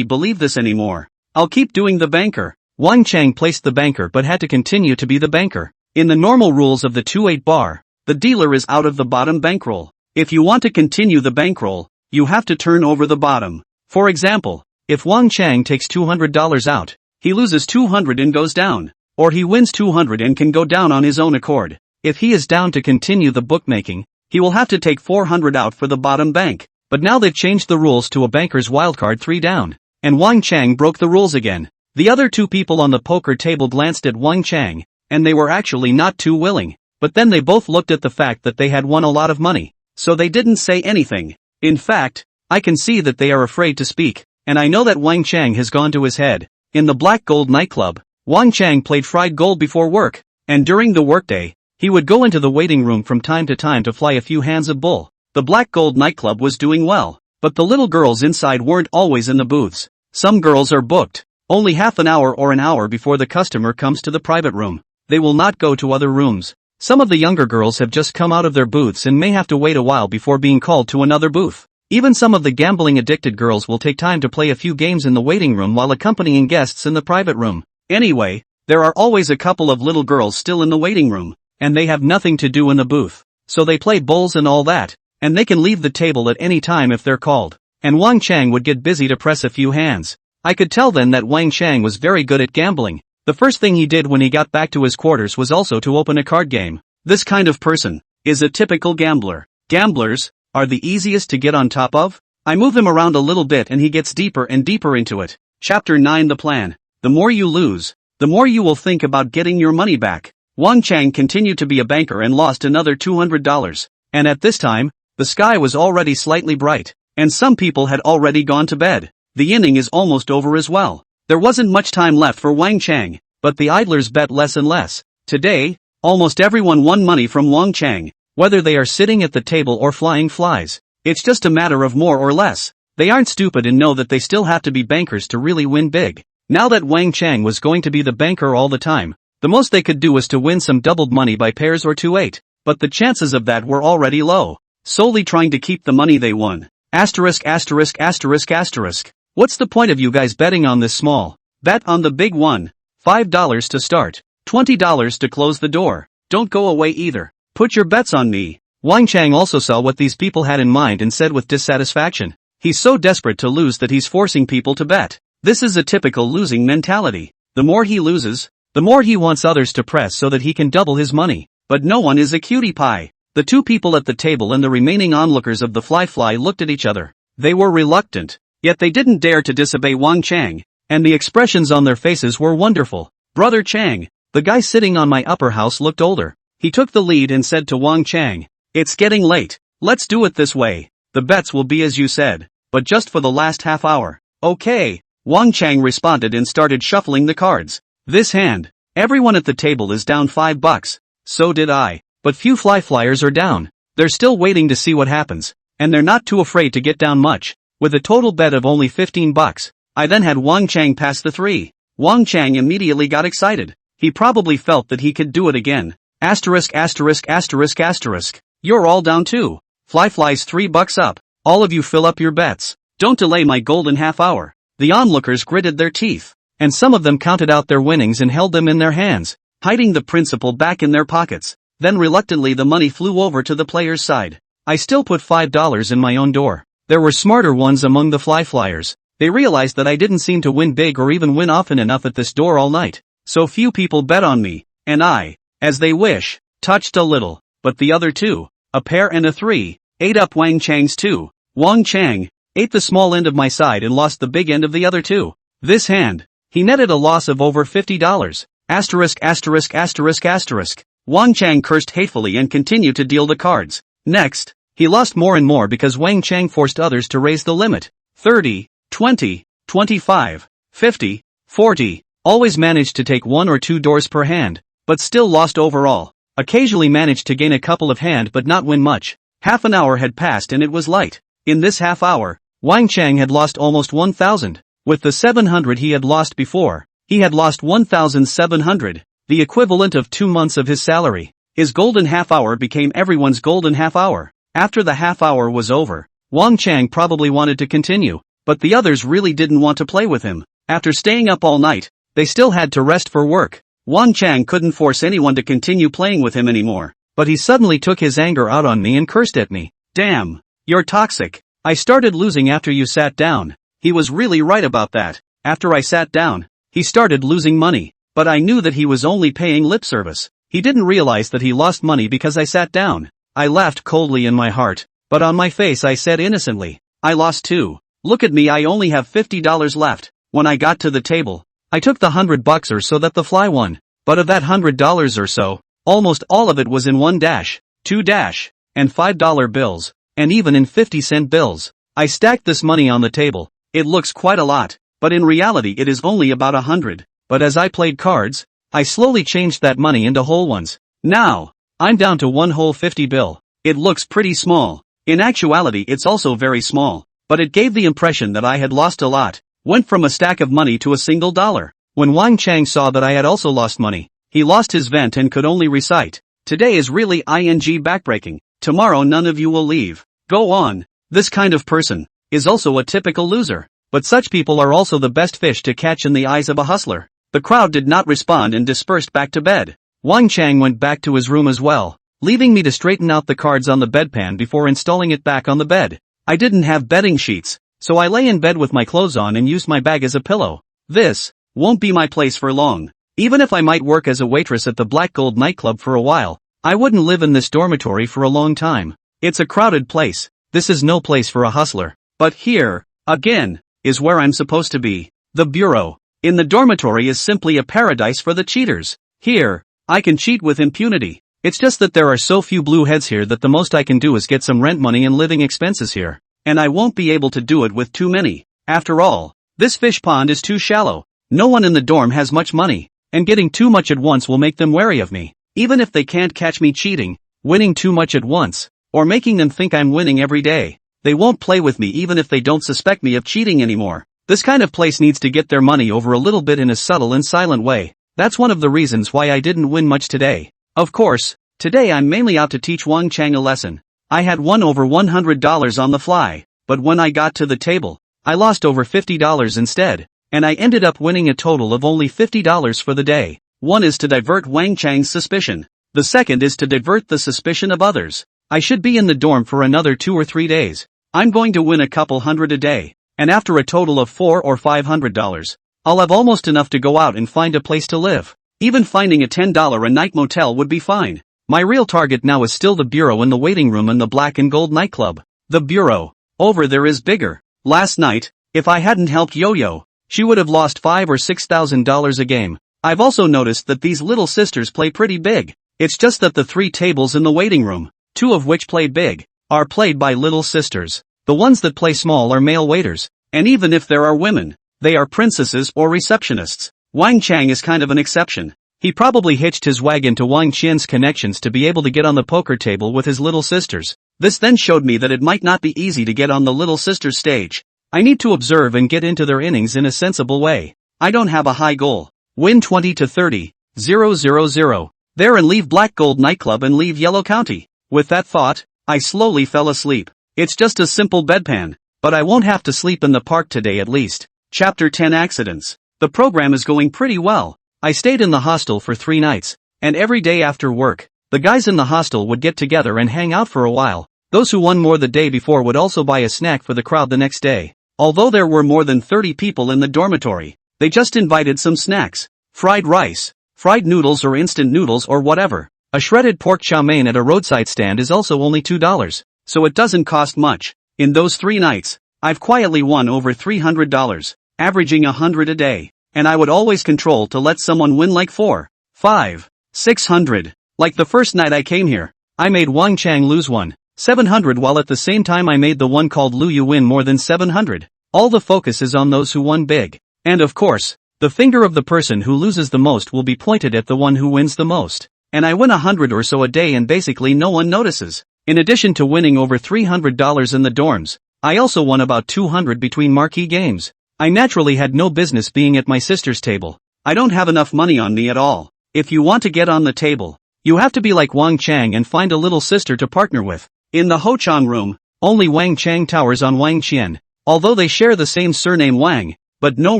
believe this anymore. I'll keep doing the banker. Wang Chang placed the banker but had to continue to be the banker. In the normal rules of the 2-8 bar, the dealer is out of the bottom bankroll. If you want to continue the bankroll, you have to turn over the bottom. For example, if Wang Chang takes $200 out, he loses 200 and goes down. Or he wins 200 and can go down on his own accord. If he is down to continue the bookmaking, he will have to take 400 out for the bottom bank. But now they've changed the rules to a banker's wildcard 3 down. And Wang Chang broke the rules again. The other 2 people on the poker table glanced at Wang Chang, and they were actually not too willing. But then they both looked at the fact that they had won a lot of money. So they didn't say anything. In fact, I can see that they are afraid to speak. And I know that Wang Chang has gone to his head. In the Black Gold nightclub, Wang Chang played fried gold before work. And during the workday, he would go into the waiting room from time to time to fly a few hands of bull. The Black Gold nightclub was doing well. But the little girls inside weren't always in the booths. Some girls are booked only half an hour or an hour before the customer comes to the private room. They will not go to other rooms. Some of the younger girls have just come out of their booths and may have to wait a while before being called to another booth. Even some of the gambling-addicted girls will take time to play a few games in the waiting room while accompanying guests in the private room. Anyway, there are always a couple of little girls still in the waiting room, and they have nothing to do in the booth. So they play bowls and all that, and they can leave the table at any time if they're called. And Wang Chang would get busy to press a few hands. I could tell then that Wang Chang was very good at gambling. The first thing he did when he got back to his quarters was also to open a card game. This kind of person is a typical gambler. Gamblers are the easiest to get on top of. I move him around a little bit and he gets deeper and deeper into it. Chapter 9 The Plan. The more you lose, the more you will think about getting your money back. Wang Chang continued to be a banker and lost another $200. And at this time, the sky was already slightly bright, and some people had already gone to bed. The inning is almost over as well. There wasn't much time left for Wang Chang, but the idlers bet less and less. Today, almost everyone won money from Wang Chang, whether they are sitting at the table or flying flies. It's just a matter of more or less. They aren't stupid and know that they still have to be bankers to really win big. Now that Wang Chang was going to be the banker all the time, the most they could do was to win some doubled money by pairs or 2-8. But the chances of that were already low. Solely trying to keep the money they won. Asterisk asterisk asterisk asterisk. What's the point of you guys betting on this small? Bet on the big one. $5 to start. $20 to close the door. Don't go away either. Put your bets on me. Wang Chang also saw what these people had in mind and said with dissatisfaction. He's so desperate to lose that he's forcing people to bet. This is a typical losing mentality. The more he loses, the more he wants others to press so that he can double his money. But no one is a cutie pie. The 2 people at the table and the remaining onlookers of the fly looked at each other. They were reluctant. Yet they didn't dare to disobey Wang Chang, and the expressions on their faces were wonderful. Brother Chang, the guy sitting on my upper house looked older. He took the lead and said to Wang Chang, "It's getting late. Let's do it this way. The bets will be as you said, but just for the last half hour." "Okay," Wang Chang responded and started shuffling the cards. "This hand, everyone at the table is down $5. So did I. But few flyers are down. They're still waiting to see what happens, and they're not too afraid to get down much. With a total bet of only $15, I then had Wang Chang pass the 3. Wang Chang immediately got excited. He probably felt that he could do it again. Asterisk asterisk asterisk asterisk. You're all down too. Flies $3 up. All of you fill up your bets. Don't delay my golden half hour. The onlookers gritted their teeth, and some of them counted out their winnings and held them in their hands, hiding the principal back in their pockets. Then reluctantly the money flew over to the player's side. I still put $5 in my own door. There were smarter ones among the flyers. They realized that I didn't seem to win big or even win often enough at this door all night. So few people bet on me, and I, as they wish, touched a little. But the other 2, a pair and a 3, ate up Wang Chang's 2. Wang Chang ate the small end of my side and lost the big end of the other 2. This hand, he netted a loss of over $50. Asterisk asterisk asterisk asterisk. Wang Chang cursed hatefully and continued to deal the cards. Next, he lost more and more because Wang Chang forced others to raise the limit. 30, 20, 25, 50, 40. Always managed to take 1 or 2 doors per hand, but still lost overall. Occasionally managed to gain a couple of hand but not win much. Half an hour had passed and it was light. In this half hour, Wang Chang had lost almost 1,000. With the 700 he had lost before, he had lost 1,700, the equivalent of 2 months of his salary. His golden half hour became everyone's golden half hour. After the half hour was over, Wang Chang probably wanted to continue, but the others really didn't want to play with him. After staying up all night, they still had to rest for work. Wang Chang couldn't force anyone to continue playing with him anymore, but he suddenly took his anger out on me and cursed at me. Damn, you're toxic. I started losing after you sat down. He was really right about that. After I sat down, he started losing money, but I knew that he was only paying lip service. He didn't realize that he lost money because I sat down. I laughed coldly in my heart, but on my face I said innocently, I lost too. Look at me, I only have $50 left. When I got to the table, I took the $100 or so that the fly won, but of that $100 or so, almost all of it was in 1 dash, 2 dash, and $5 bills, and even in 50-cent bills. I stacked this money on the table. It looks quite a lot, but in reality it is only about 100. But as I played cards, I slowly changed that money into whole ones. Now, I'm down to 1 whole 50 bill. It looks pretty small. In actuality it's also very small, but it gave the impression that I had lost a lot. Went from a stack of money to a single dollar. When Wang Chang saw that I had also lost money, he lost his vent and could only recite, today is really ing backbreaking, tomorrow none of you will leave. Go on. This kind of person is also a typical loser, but such people are also the best fish to catch in the eyes of a hustler. The crowd did not respond and dispersed back to bed. Wang Chang went back to his room as well, leaving me to straighten out the cards on the bedpan before installing it back on the bed. I didn't have bedding sheets, so I lay in bed with my clothes on and used my bag as a pillow. This won't be my place for long. Even if I might work as a waitress at the Black Gold nightclub for a while, I wouldn't live in this dormitory for a long time. It's a crowded place. This is no place for a hustler. But here, again, is where I'm supposed to be. The bureau in the dormitory is simply a paradise for the cheaters. Here, I can cheat with impunity. It's just that there are so few blue heads here that the most I can do is get some rent money and living expenses here. And I won't be able to do it with too many. After all, this fish pond is too shallow. No one in the dorm has much money, and getting too much at once will make them wary of me. Even if they can't catch me cheating, winning too much at once, or making them think I'm winning every day, they won't play with me even if they don't suspect me of cheating anymore. This kind of place needs to get their money over a little bit in a subtle and silent way. That's one of the reasons why I didn't win much today. Of course, today I'm mainly out to teach Wang Chang a lesson. I had won over $100 on the fly, but when I got to the table, I lost over $50 instead, and I ended up winning a total of only $50 for the day. One is to divert Wang Chang's suspicion. The second is to divert the suspicion of others. I should be in the dorm for another 2 or 3 days. I'm going to win a couple hundred a day, and after a total of $400 or $500, I'll have almost enough to go out and find a place to live. Even finding a $10 a night motel would be fine. My real target now is still the bureau and the waiting room in the Black and Gold nightclub. The bureau over there is bigger. Last night, if I hadn't helped Yo-Yo, she would have lost $5,000 or $6,000 a game. I've also noticed that these little sisters play pretty big. It's just that the 3 tables in the waiting room, 2 of which play big, are played by little sisters. The ones that play small are male waiters, and even if there are women, they are princesses or receptionists. Wang Chang is kind of an exception. He probably hitched his wagon to Wang Qian's connections to be able to get on the poker table with his little sisters. This then showed me that it might not be easy to get on the little sisters stage. I need to observe and get into their innings in a sensible way. I don't have a high goal. Win 20 to 30, 000. There and leave Black Gold nightclub and leave Yellow County. With that thought, I slowly fell asleep. It's just a simple bedpan, but I won't have to sleep in the park today at least. Chapter 10 Accidents. The program is going pretty well. I stayed in the hostel for 3 nights, and every day after work, the guys in the hostel would get together and hang out for a while. Those who won more the day before would also buy a snack for the crowd the next day. Although there were more than 30 people in the dormitory, they just invited some snacks. Fried rice, fried noodles or instant noodles or whatever. A shredded pork chow mein at a roadside stand is also only $2, so it doesn't cost much. In those 3 nights, I've quietly won over $300, averaging $100 a day. and I would always control to let someone win like 4, 5, 600. Like the first night I came here, I made Wang Chang lose 700 while at the same time I made the one called Lu Yu win more than 700. All the focus is on those who won big. And of course, the finger of the person who loses the most will be pointed at the one who wins the most. And I win 100 or so a day and basically no one notices. In addition to winning over $300 in the dorms, I also won about 200 between marquee games. I naturally had no business being at my sister's table. I don't have enough money on me at all. If you want to get on the table, you have to be like Wang Chang and find a little sister to partner with. In the Ho Chang room, only Wang Chang towers on Wang Qian, although they share the same surname Wang, but no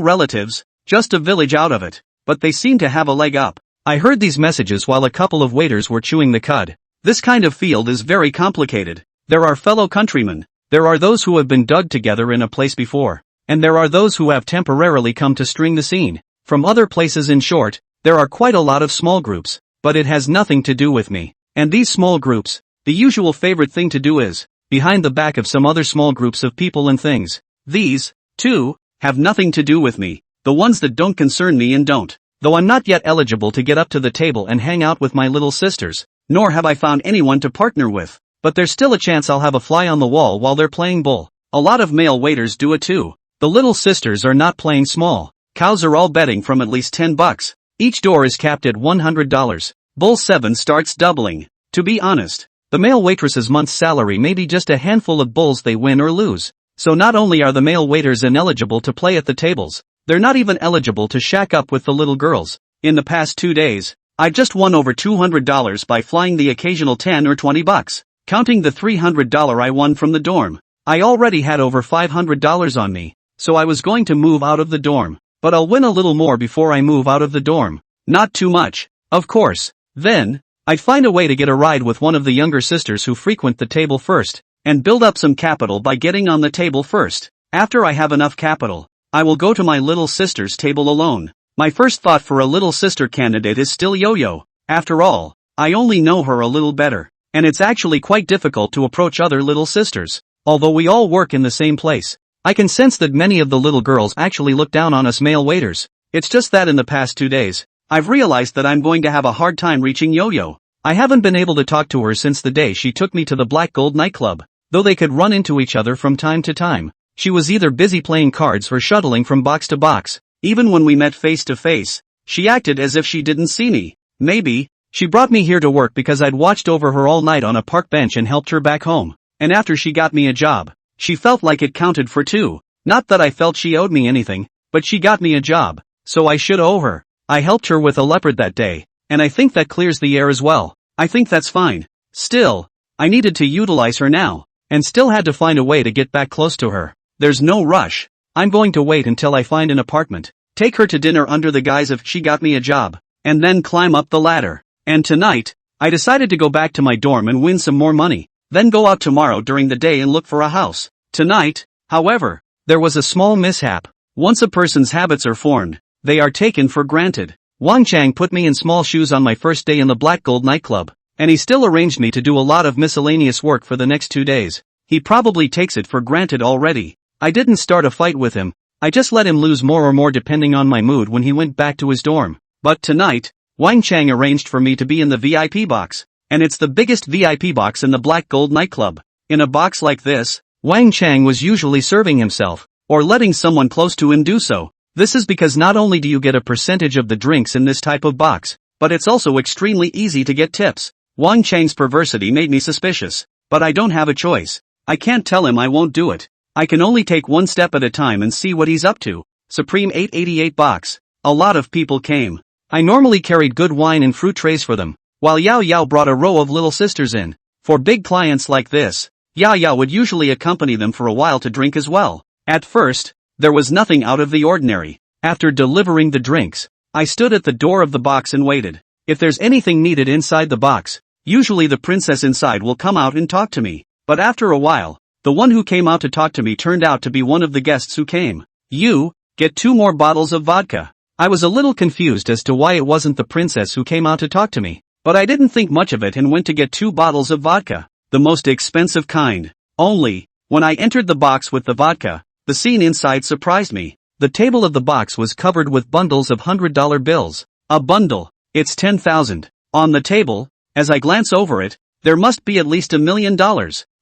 relatives, just a village out of it. But they seem to have a leg up. I heard these messages while a couple of waiters were chewing the cud. This kind of field is very complicated. There are fellow countrymen, there are those who have been dug together in a place before, and there are those who have temporarily come to string the scene. From other places, in short, there are quite a lot of small groups, but it has nothing to do with me. And these small groups, the usual favorite thing to do is, behind the back of some other small groups of people and things. These, too, have nothing to do with me, the ones that don't concern me and don't. Though I'm not yet eligible to get up to the table and hang out with my little sisters, nor have I found anyone to partner with, but there's still a chance I'll have a fly on the wall while they're playing bull. A lot of male waiters do it too. The little sisters are not playing small. Cows are all betting from at least $10. Each door is capped at $100. Bull 7 starts doubling. To be honest, the male waitress's month's salary may be just a handful of bulls they win or lose. So not only are the male waiters ineligible to play at the tables, they're not even eligible to shack up with the little girls. In the past 2 days, I just won over $200 by flying the occasional $10 or $20. Counting the $300 I won from the dorm, I already had over $500 on me, so I was going to move out of the dorm. But I'll win a little more before I move out of the dorm. Not too much, of course. Then, I'd find a way to get a ride with one of the younger sisters who frequent the table first, and build up some capital by getting on the table first. After I have enough capital, I will go to my little sister's table alone. My first thought for a little sister candidate is still Yo-Yo. After all, I only know her a little better, and it's actually quite difficult to approach other little sisters. Although we all work in the same place, I can sense that many of the little girls actually look down on us male waiters. It's just that in the past 2 days, I've realized that I'm going to have a hard time reaching Yo-Yo. I haven't been able to talk to her since the day she took me to the Black Gold nightclub. Though they could run into each other from time to time, she was either busy playing cards or shuttling from box to box. Even when we met face to face, she acted as if she didn't see me. Maybe, she brought me here to work because I'd watched over her all night on a park bench and helped her back home. And after she got me a job, she felt like it counted for two. Not that I felt she owed me anything, but she got me a job, so I should owe her. I helped her with a leopard that day, and I think that clears the air as well. I think that's fine. Still, I needed to utilize her now, and still had to find a way to get back close to her. There's no rush. I'm going to wait until I find an apartment, take her to dinner under the guise of she got me a job, and then climb up the ladder. And tonight, I decided to go back to my dorm and win some more money, then go out tomorrow during the day and look for a house. Tonight, however, there was a small mishap. Once a person's habits are formed, they are taken for granted. Wang Chang put me in small shoes on my first day in the Black Gold nightclub, and he still arranged me to do a lot of miscellaneous work for the next 2 days. He probably takes it for granted already. I didn't start a fight with him, I just let him lose more or more depending on my mood when he went back to his dorm. But tonight, Wang Chang arranged for me to be in the VIP box, and it's the biggest VIP box in the Black Gold nightclub. In a box like this, Wang Chang was usually serving himself, or letting someone close to him do so. This is because not only do you get a percentage of the drinks in this type of box, but it's also extremely easy to get tips. Wang Chang's perversity made me suspicious, but I don't have a choice. I can't tell him I won't do it. I can only take one step at a time and see what he's up to. Supreme 888 box. A lot of people came. I normally carried good wine and fruit trays for them, while Yao Yao brought a row of little sisters in. For big clients like this, Yao Yao would usually accompany them for a while to drink as well. At first, there was nothing out of the ordinary. After delivering the drinks, I stood at the door of the box and waited. If there's anything needed inside the box, usually the princess inside will come out and talk to me. But after a while, the one who came out to talk to me turned out to be one of the guests who came. You, get 2 more bottles of vodka. I was a little confused as to why it wasn't the princess who came out to talk to me, but I didn't think much of it and went to get 2 bottles of vodka, the most expensive kind. Only, when I entered the box with the vodka, the scene inside surprised me. The table of the box was covered with bundles of $100 bills. A bundle. It's 10,000. On the table, as I glance over it, there must be at least $1 million.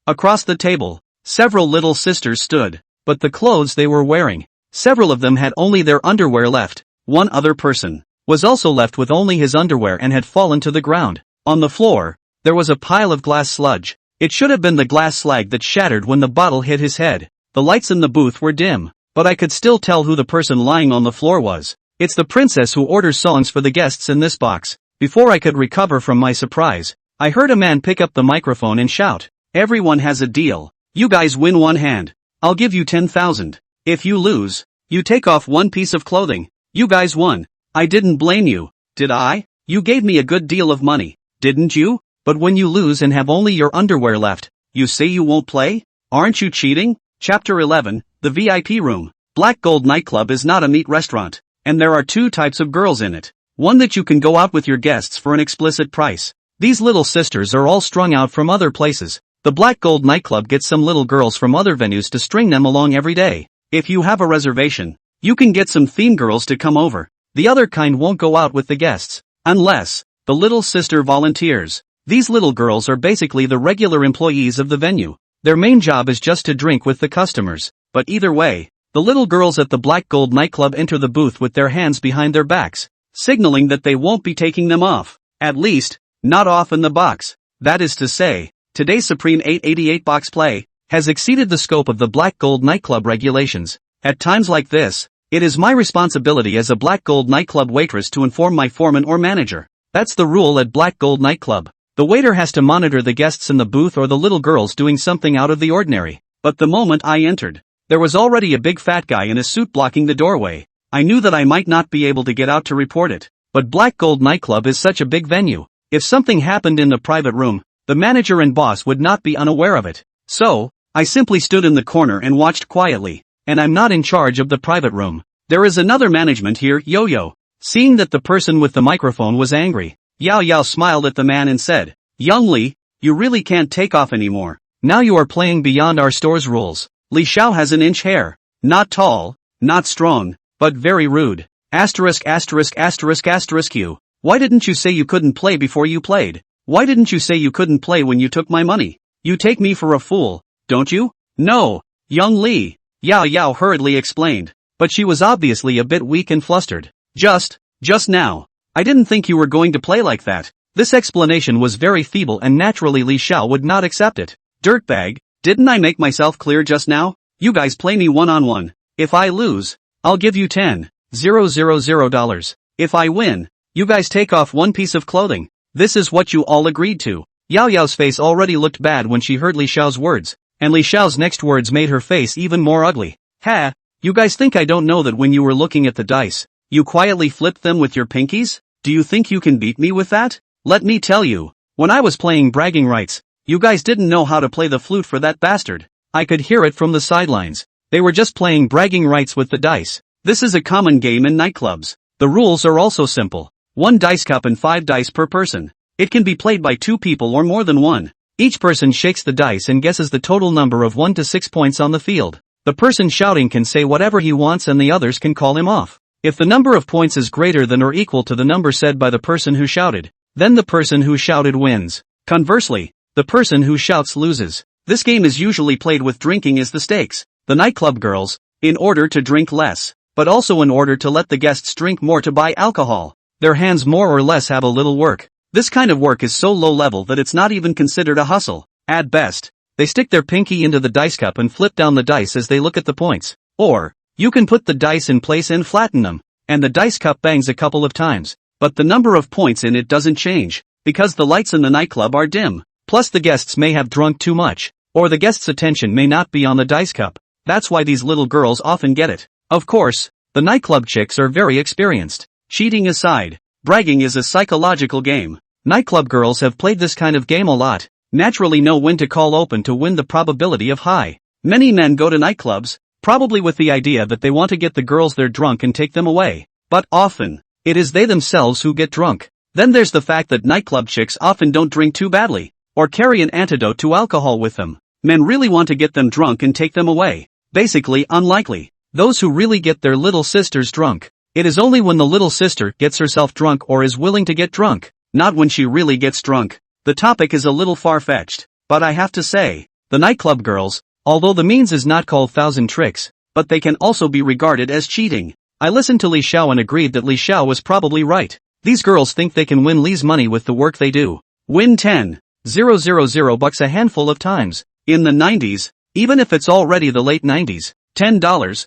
Across the table, several little sisters stood, but the clothes they were wearing, several of them had only their underwear left. One other person was also left with only his underwear and had fallen to the ground. On the floor, there was a pile of glass sludge. It should have been the glass slag that shattered when the bottle hit his head. The lights in the booth were dim, but I could still tell who the person lying on the floor was. It's the princess who orders songs for the guests in this box. Before I could recover from my surprise, I heard a man pick up the microphone and shout, "Everyone has a deal. You guys win one hand. I'll give you 10,000. If you lose, you take off one piece of clothing. You guys won. I didn't blame you, did I? You gave me a good deal of money, didn't you? But when you lose and have only your underwear left, you say you won't play? Aren't you cheating?" Chapter 11, The VIP Room. Black Gold Nightclub is not a meat restaurant, and there are two types of girls in it. One that you can go out with your guests for an explicit price. These little sisters are all strung out from other places. The Black Gold Nightclub gets some little girls from other venues to string them along every day. If you have a reservation, you can get some theme girls to come over. The other kind won't go out with the guests, unless the little sister volunteers. These little girls are basically the regular employees of the venue. Their main job is just to drink with the customers. But either way, the little girls at the Black Gold Nightclub enter the booth with their hands behind their backs, signaling that they won't be taking them off. At least, not off in the box. That is to say, today's Supreme 888 box play has exceeded the scope of the Black Gold Nightclub regulations. At times like this, it is my responsibility as a Black Gold Nightclub waitress to inform my foreman or manager. That's the rule at Black Gold Nightclub. The waiter has to monitor the guests in the booth or the little girls doing something out of the ordinary. But the moment I entered, there was already a big fat guy in a suit blocking the doorway. I knew that I might not be able to get out to report it. But Black Gold Nightclub is such a big venue. If something happened in the private room, the manager and boss would not be unaware of it. So, I simply stood in the corner and watched quietly. And I'm not in charge of the private room. There is another management here, Yo-Yo. Seeing that the person with the microphone was angry, Yao Yao smiled at the man and said, "Young Li, you really can't take off anymore. Now you are playing beyond our store's rules. Li Xiao has an inch hair. Not tall, not strong, but very rude. Q. Why didn't you say you couldn't play before you played? Why didn't you say you couldn't play when you took my money? You take me for a fool, don't you?" "No, Young Li," Yao Yao hurriedly explained. But she was obviously a bit weak and flustered. Just now. I didn't think you were going to play like that." This explanation was very feeble and naturally Li Xiao would not accept it. "Dirtbag, didn't I make myself clear just now? You guys play me one-on-one. If I lose, I'll give you $10,000. If I win, you guys take off one piece of clothing. This is what you all agreed to." Yao Yao's face already looked bad when she heard Li Xiao's words, and Li Xiao's next words made her face even more ugly. "Ha, you guys think I don't know that when you were looking at the dice, you quietly flipped them with your pinkies? Do you think you can beat me with that? Let me tell you, when I was playing bragging rights, you guys didn't know how to play the flute for that bastard. I could hear it from the sidelines. They were just playing bragging rights with the dice. This is a common game in nightclubs. The rules are also simple. 1 dice cup and 5 dice per person. It can be played by 2 people or more than one. Each person shakes the dice and guesses the total number of 1 to 6 points on the field. The person shouting can say whatever he wants and the others can call him off. If the number of points is greater than or equal to the number said by the person who shouted, then the person who shouted wins. Conversely, the person who shouts loses. This game is usually played with drinking as the stakes. The nightclub girls, in order to drink less, but also in order to let the guests drink more to buy alcohol, their hands more or less have a little work. This kind of work is so low level that it's not even considered a hustle. At best, they stick their pinky into the dice cup and flip down the dice as they look at the points. Or, you can put the dice in place and flatten them, and the dice cup bangs a couple of times. But the number of points in it doesn't change, because the lights in the nightclub are dim. Plus the guests may have drunk too much, or the guests' attention may not be on the dice cup. That's why these little girls often get it. Of course, the nightclub chicks are very experienced. Cheating aside, bragging is a psychological game. Nightclub girls have played this kind of game a lot, naturally know when to call open to win the probability of high. Many men go to nightclubs, probably with the idea that they want to get the girls there drunk and take them away. But often, it is they themselves who get drunk. Then there's the fact that nightclub chicks often don't drink too badly, or carry an antidote to alcohol with them. Men really want to get them drunk and take them away. Basically unlikely. Those who really get their little sisters drunk. It is only when the little sister gets herself drunk or is willing to get drunk, not when she really gets drunk. The topic is a little far-fetched, but I have to say, the nightclub girls, although the means is not called thousand tricks, but they can also be regarded as cheating. I listened to Li Xiao and agreed that Li Xiao was probably right. These girls think they can win Li's money with the work they do. Win 10,000 bucks a handful of times. In the 90s, even if it's already the late 90s, $10,000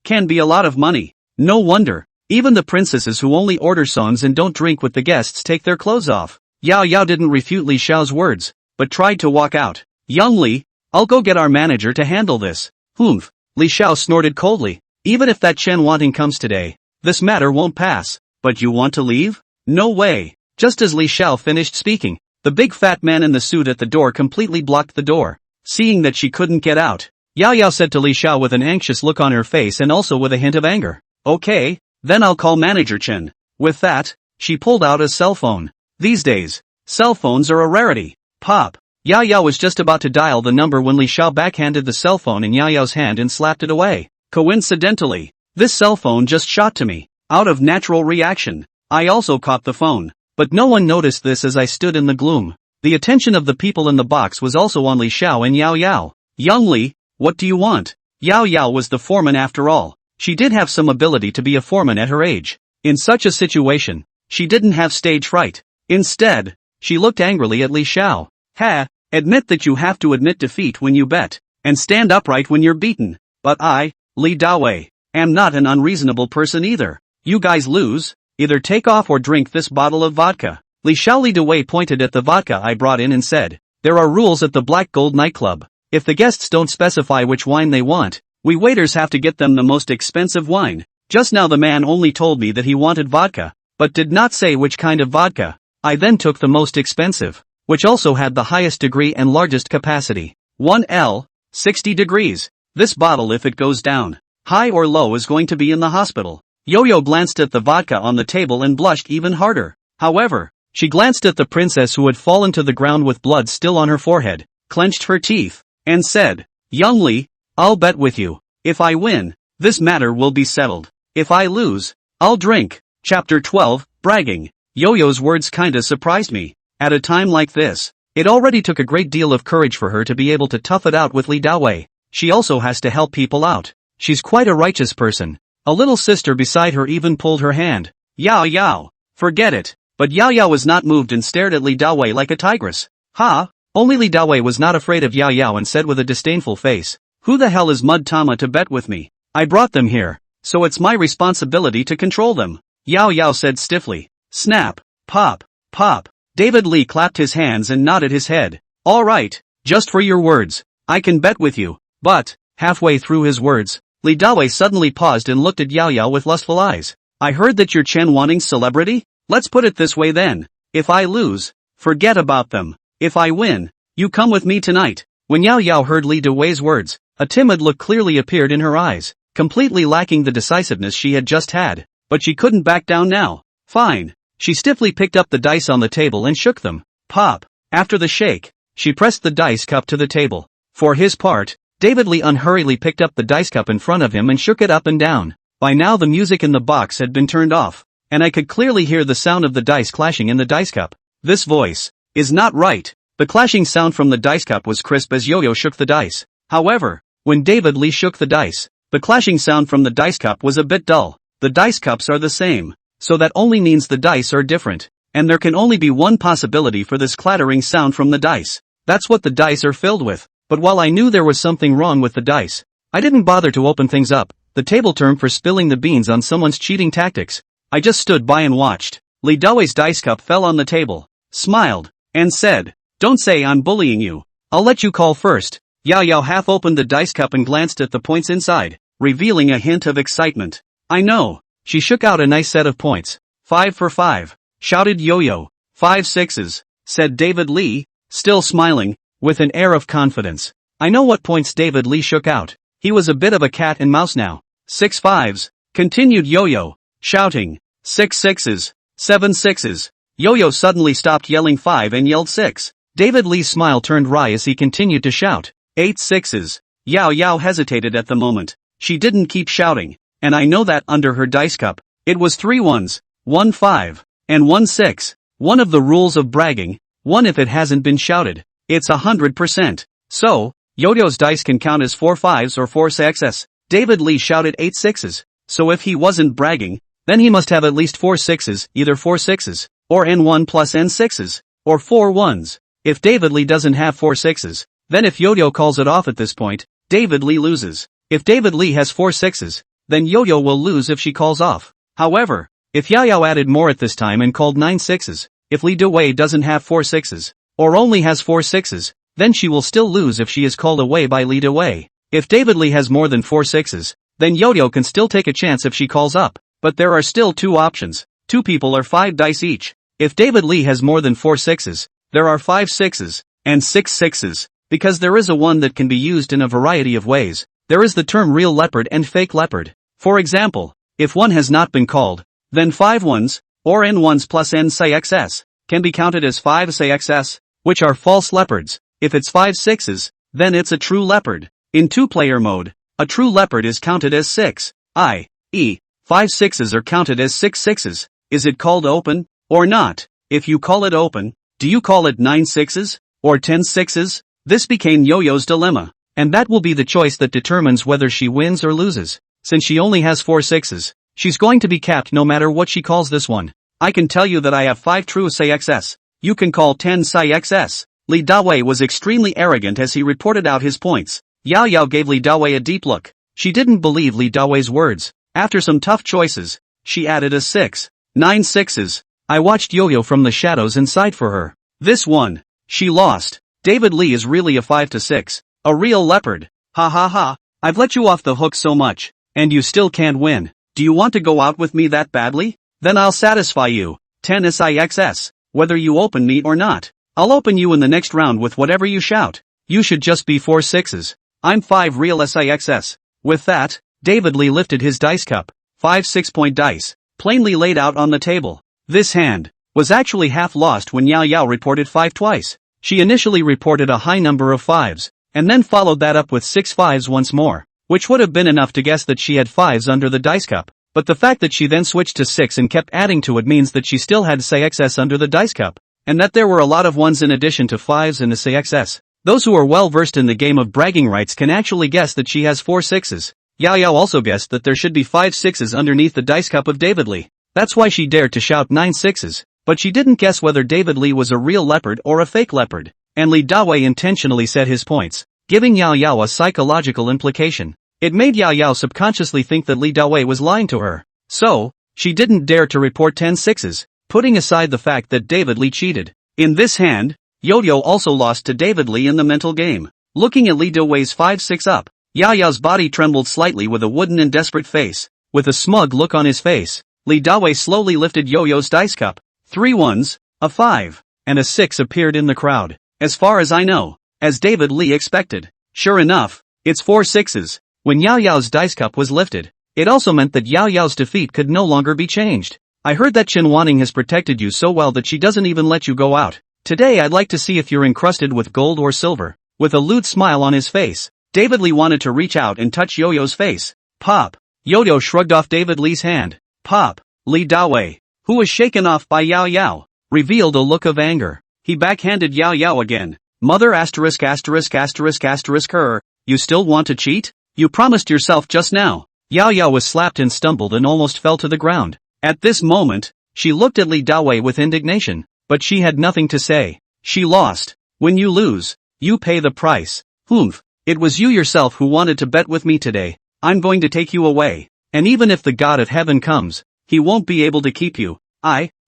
can be a lot of money. No wonder, even the princesses who only order songs and don't drink with the guests take their clothes off. Yao Yao didn't refute Li Xiao's words, but tried to walk out. Young Li, I'll go get our manager to handle this. Humph, Li Xiao snorted coldly. Even if that Chen Wanting comes today, this matter won't pass. But you want to leave? No way. Just as Li Xiao finished speaking, the big fat man in the suit at the door completely blocked the door. Seeing that she couldn't get out, Yao Yao said to Li Xiao with an anxious look on her face and also with a hint of anger. Okay, then I'll call Manager Chen. With that, she pulled out a cell phone. These days, cell phones are a rarity. Pop. Yao Yao was just about to dial the number when Li Xiao backhanded the cell phone in Yao Yao's hand and slapped it away. Coincidentally, this cell phone just shot to me. Out of natural reaction, I also caught the phone. But no one noticed this as I stood in the gloom. The attention of the people in the box was also on Li Xiao and Yao Yao. Young Li, what do you want? Yao Yao was the foreman after all. She did have some ability to be a foreman at her age. In such a situation, she didn't have stage fright. Instead, she looked angrily at Li Xiao. Ha, admit that you have to admit defeat when you bet, and stand upright when you're beaten. But I, Li Dawei, am not an unreasonable person either. You guys lose, either take off or drink this bottle of vodka. Li Xiao Li Dawei pointed at the vodka I brought in and said, there are rules at the Black Gold nightclub. If the guests don't specify which wine they want, we waiters have to get them the most expensive wine. Just now the man only told me that he wanted vodka, but did not say which kind of vodka. I then took the most expensive, which also had the highest degree and largest capacity. 1L, 60 degrees. This bottle, if it goes down, high or low, is going to be in the hospital. Yo-Yo glanced at the vodka on the table and blushed even harder. However, she glanced at the princess who had fallen to the ground with blood still on her forehead, clenched her teeth, and said, Young Li, I'll bet with you. If I win, this matter will be settled. If I lose, I'll drink. Chapter 12, Bragging. Yo-Yo's words kinda surprised me. At a time like this, it already took a great deal of courage for her to be able to tough it out with Li Dawei. She also has to help people out. She's quite a righteous person. A little sister beside her even pulled her hand. Yao Yao. Forget it. But Yao Yao was not moved and stared at Li Dawei like a tigress. Ha! Only Li Dawei was not afraid of Yao Yao and said with a disdainful face, who the hell is Mud Tama to bet with me? I brought them here, so it's my responsibility to control them. Yao Yao said stiffly. Snap. Pop. Pop. David Lee clapped his hands and nodded his head. All right, just for your words, I can bet with you. But, halfway through his words, Li Dawei suddenly paused and looked at Yao Yao with lustful eyes. I heard that you're Chen Wanting's celebrity? Let's put it this way then. If I lose, forget about them. If I win, you come with me tonight. When Yao Yao heard Li Dawei's words, a timid look clearly appeared in her eyes, completely lacking the decisiveness she had just had. But she couldn't back down now. Fine. She stiffly picked up the dice on the table and shook them. Pop. After the shake, she pressed the dice cup to the table. For his part, David Lee unhurriedly picked up the dice cup in front of him and shook it up and down. By now the music in the box had been turned off, and I could clearly hear the sound of the dice clashing in the dice cup. This voice is not right. The clashing sound from the dice cup was crisp as Yo-Yo shook the dice. However, when David Lee shook the dice, the clashing sound from the dice cup was a bit dull. The dice cups are the same, so that only means the dice are different, and there can only be one possibility for this clattering sound from the dice. That's what the dice are filled with. But while I knew there was something wrong with the dice, I didn't bother to open things up, the table term for spilling the beans on someone's cheating tactics. I just stood by and watched. Li Dawei's dice cup fell on the table, smiled, and said, don't say I'm bullying you. I'll let you call first. Yao Yao half opened the dice cup and glanced at the points inside, revealing a hint of excitement. I know. She shook out a nice set of points. 5 for 5, shouted Yo-Yo. 5 sixes, said David Lee, still smiling, with an air of confidence. I know what points David Lee shook out. He was a bit of a cat and mouse now. 6 fives, continued Yo-Yo, shouting. 6 sixes, 7 sixes. Yo-Yo suddenly stopped yelling 5 and yelled 6. David Lee's smile turned wry as he continued to shout. 8 sixes. Yao Yao hesitated at the moment, she didn't keep shouting, and I know that under her dice cup, it was 3 ones, 1 5, and 1 6. One of the rules of bragging, one if it hasn't been shouted, it's 100%. So, Yoyo's dice can count as 4 5s or 4 6s. David Lee shouted 8 6s, so if he wasn't bragging, then he must have at least 4 6s, either 4 6s, or N1 plus N 6s, or 4 1s. If David Lee doesn't have 4 6s, then if Yo-Yo calls it off at this point, David Lee loses. If David Lee has 4 6s, then Yo-Yo will lose if she calls off. However, if Yao added more at this time and called 9 6s, if Lee Dawei doesn't have 4 6s, or only has 4 6s, then she will still lose if she is called away by Lee Dawei. If David Lee has more than 4 6s, then Yo-Yo can still take a chance if she calls up, but there are still 2 options. 2 people are 5 dice each. If David Lee has more than 4 6s, there are 5 6s, and 6 6s, because there is a one that can be used in a variety of ways. There is the term real leopard and fake leopard. For example, if one has not been called, then 5 ones, or N ones plus N XS, can be counted as 5 XS, which are false leopards. If it's 5 6s, then it's a true leopard. In 2-player mode, a true leopard is counted as 6, i.e., 5 6s are counted as 6 6s. Is it called open, or not? If you call it open, do you call it 9 6s, or 10 6s? This became Yo-Yo's dilemma, and that will be the choice that determines whether she wins or loses. Since she only has 4 6s, she's going to be capped no matter what she calls this one. I can tell you that I have 5 true XS. You can call 10 XS. Lee Dawei was extremely arrogant as he reported out his points. Yao Yao gave Lee Dawei a deep look. She didn't believe Lee Dawei's words. After some tough choices, she added a 6. 9 6s. I watched Yo-Yo from the shadows and sighed for her. This one, she lost. David Lee is really a 5 to 6. A real leopard. Ha ha ha. I've let you off the hook so much, and you still can't win. Do you want to go out with me that badly? Then I'll satisfy you. 10 SIXS. Whether you open me or not. I'll open you in the next round with whatever you shout. You should just be 4 6s. I'm 5 real SIXS. With that, David Lee lifted his dice cup. 5 6-point dice, plainly laid out on the table. This hand was actually half lost when Yao Yao reported 5 twice. She initially reported a high number of 5s, and then followed that up with 6 5s once more, which would have been enough to guess that she had 5s under the dice cup. But the fact that she then switched to 6 and kept adding to it means that she still had SIXS under the dice cup, and that there were a lot of 1s in addition to 5s in the SIXS. Those who are well versed in the game of bragging rights can actually guess that she has 4 6s. Yao Yao also guessed that there should be 5 6s underneath the dice cup of David Lee. That's why she dared to shout 9 6s, but she didn't guess whether David Lee was a real leopard or a fake leopard, and Lee Dawei intentionally said his points, giving Yao Yao a psychological implication. It made Yao Yao subconsciously think that Lee Dawei was lying to her. So, she didn't dare to report 10 6s, putting aside the fact that David Lee cheated. In this hand, Yo-Yo also lost to David Lee in the mental game. Looking at Lee Dawei's 5 6 up, Yao Yao's body trembled slightly with a wooden and desperate face. With a smug look on his face, Lee Dawei slowly lifted Yo-Yo's dice cup. 3 1s, a 5, and a 6 appeared in the crowd. As far as I know, as David Lee expected. Sure enough, it's 4 6s. When Yao Yao's dice cup was lifted, it also meant that Yao Yao's defeat could no longer be changed. I heard that Chen Wanting has protected you so well that she doesn't even let you go out. Today I'd like to see if you're encrusted with gold or silver. With a lewd smile on his face, David Lee wanted to reach out and touch Yo-Yo's face. Pop. Yo-Yo shrugged off David Lee's hand. Pop. Lee Dawei, who was shaken off by Yao Yao, revealed a look of anger. He backhanded Yao Yao again. Mother asterisk asterisk asterisk asterisk her, you still want to cheat? You promised yourself just now. Yao Yao was slapped and stumbled and almost fell to the ground. At this moment, she looked at Lee Dawei with indignation, but she had nothing to say. She lost. When you lose, you pay the price. Humph. It was you yourself who wanted to bet with me today. I'm going to take you away. And even if the God of heaven comes, he won't be able to keep you.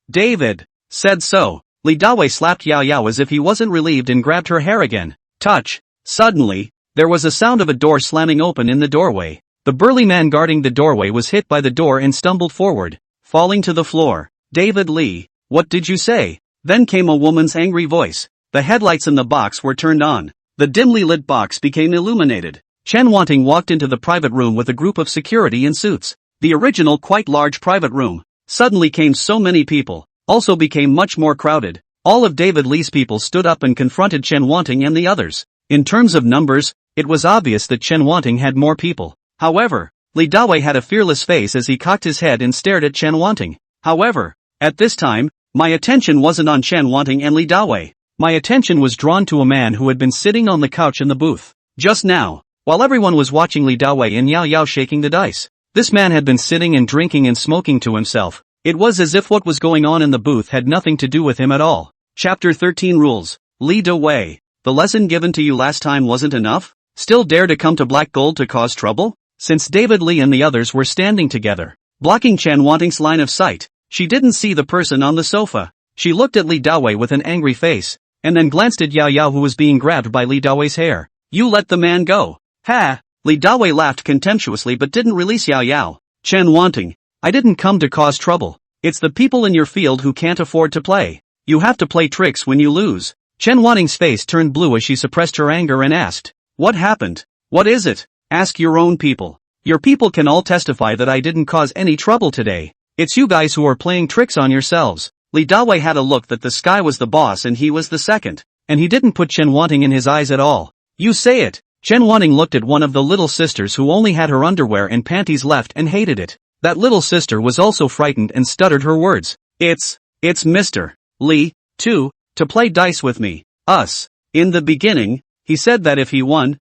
David, said so. Lee Dawei slapped Yao Yao as if he wasn't relieved and grabbed her hair again. Touch. Suddenly, there was a sound of a door slamming open in the doorway. The burly man guarding the doorway was hit by the door and stumbled forward, falling to the floor. David Lee, what did you say? Then came a woman's angry voice. The headlights in the box were turned on. The dimly lit box became illuminated. Chen Wanting walked into the private room with a group of security in suits. The original quite large private room suddenly came so many people, also became much more crowded. All of David Lee's people stood up and confronted Chen Wanting and the others. In terms of numbers, it was obvious that Chen Wanting had more people. However, Li Dawei had a fearless face as he cocked his head and stared at Chen Wanting. However, at this time, my attention wasn't on Chen Wanting and Li Dawei. My attention was drawn to a man who had been sitting on the couch in the booth. Just now, while everyone was watching Li Dawei and Yao Yao shaking the dice, this man had been sitting and drinking and smoking to himself. It was as if what was going on in the booth had nothing to do with him at all. Chapter 13 Rules. Li Dawei, the lesson given to you last time wasn't enough? Still dare to come to Black Gold to cause trouble? Since David Lee and the others were standing together, blocking Chen Wanting's line of sight, she didn't see the person on the sofa. She looked at Li Dawei with an angry face, and then glanced at Yao Yao who was being grabbed by Li Dawei's hair. You let the man go. Ha! Li Dawei laughed contemptuously but didn't release Yao Yao. Chen Wanting, I didn't come to cause trouble. It's the people in your field who can't afford to play. You have to play tricks when you lose. Chen Wanting's face turned blue as she suppressed her anger and asked, what happened? What is it? Ask your own people. Your people can all testify that I didn't cause any trouble today. It's you guys who are playing tricks on yourselves. Li Dawei had a look that the sky was the boss and he was the second, and he didn't put Chen Wanting in his eyes at all. You say it. Chen Wanting looked at one of the little sisters who only had her underwear and panties left and hated it. That little sister was also frightened and stuttered her words. It's Mr. Li, too, to play dice with me. Us. In the beginning, he said that if he won,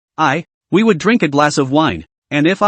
we would drink a glass of wine, and if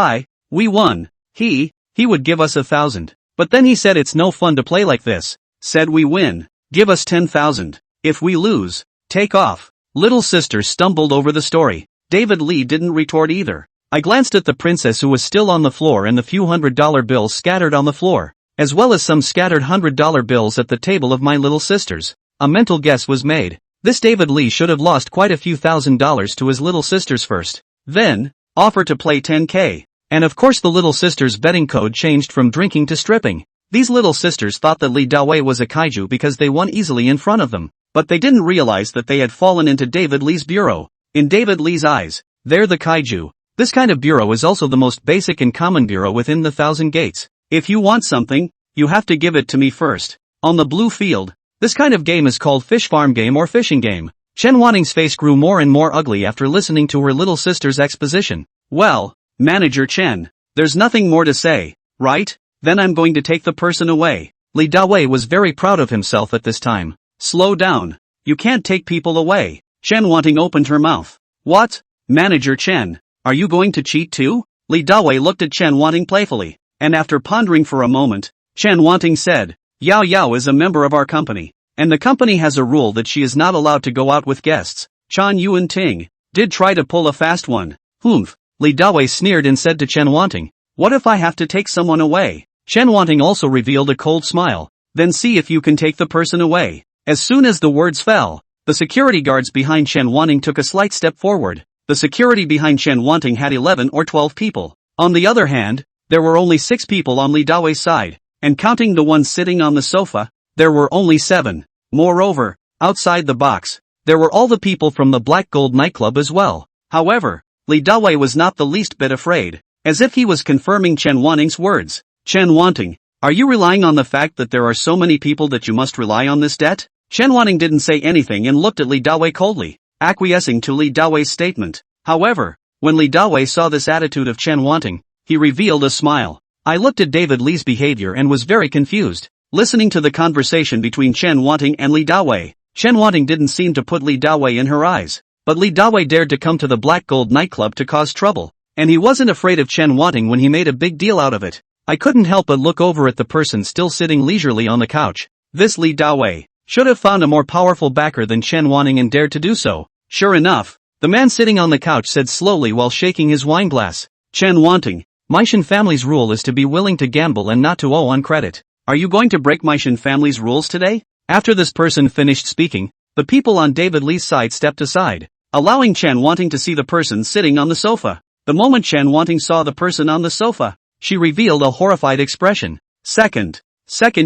we won, he would give us 1,000. But then he said it's no fun to play like this. Said we win, give us 10,000. If we lose, take off. Little sister stumbled over the story. David Lee didn't retort either. I glanced at the princess who was still on the floor and the few $100 bills scattered on the floor, as well as some scattered $100 bills at the table of my little sisters. A mental guess was made. This David Lee should have lost quite a few $1,000s to his little sisters first. Then, offer to play 10K. And of course the little sisters' betting code changed from drinking to stripping. These little sisters thought that Li Dawei was a kaiju because they won easily in front of them, but they didn't realize that they had fallen into David Lee's bureau. In David Lee's eyes, they're the kaiju. This kind of bureau is also the most basic and common bureau within the 1,000 gates. If you want something, you have to give it to me first. On the blue field, this kind of game is called fish farm game or fishing game. Chen Wanting's face grew more and more ugly after listening to her little sister's exposition. Well, Manager Chen, there's nothing more to say, right? Then I'm going to take the person away. Li Dawei was very proud of himself at this time. Slow down. You can't take people away. Chen Wanting opened her mouth. What? Manager Chen, are you going to cheat too? Li Dawei looked at Chen Wanting playfully, and after pondering for a moment, Chen Wanting said, Yao Yao is a member of our company, and the company has a rule that she is not allowed to go out with guests. Chan Yuan Ting did try to pull a fast one. Humph. Li Dawei sneered and said to Chen Wanting, what if I have to take someone away? Chen Wanting also revealed a cold smile. Then see if you can take the person away. As soon as the words fell, the security guards behind Chen Wanting took a slight step forward. The security behind Chen Wanting had 11 or 12 people. On the other hand, there were only 6 people on Li Dawei's side, and counting the one sitting on the sofa, there were only 7. Moreover, outside the box, there were all the people from the Black Gold nightclub as well. However, Li Dawei was not the least bit afraid, as if he was confirming Chen Wanting's words. Chen Wanting, are you relying on the fact that there are so many people that you must rely on this debt? Chen Wanting didn't say anything and looked at Li Dawei coldly, acquiescing to Li Dawei's statement. However, when Li Dawei saw this attitude of Chen Wanting, he revealed a smile. I looked at David Lee's behavior and was very confused. Listening to the conversation between Chen Wanting and Li Dawei, Chen Wanting didn't seem to put Li Dawei in her eyes, but Li Dawei dared to come to the Black Gold nightclub to cause trouble, and he wasn't afraid of Chen Wanting when he made a big deal out of it. I couldn't help but look over at the person still sitting leisurely on the couch. This Li Dawei should have found a more powerful backer than Chen Wanting and dared to do so. Sure enough, the man sitting on the couch said slowly while shaking his wine glass, Chen Wanting, my Shen family's rule is to be willing to gamble and not to owe on credit. Are you going to break my Shen family's rules today? After this person finished speaking, the people on David Lee's side stepped aside, allowing Chen Wanting to see the person sitting on the sofa. The moment Chen Wanting saw the person on the sofa, she revealed a horrified expression. Second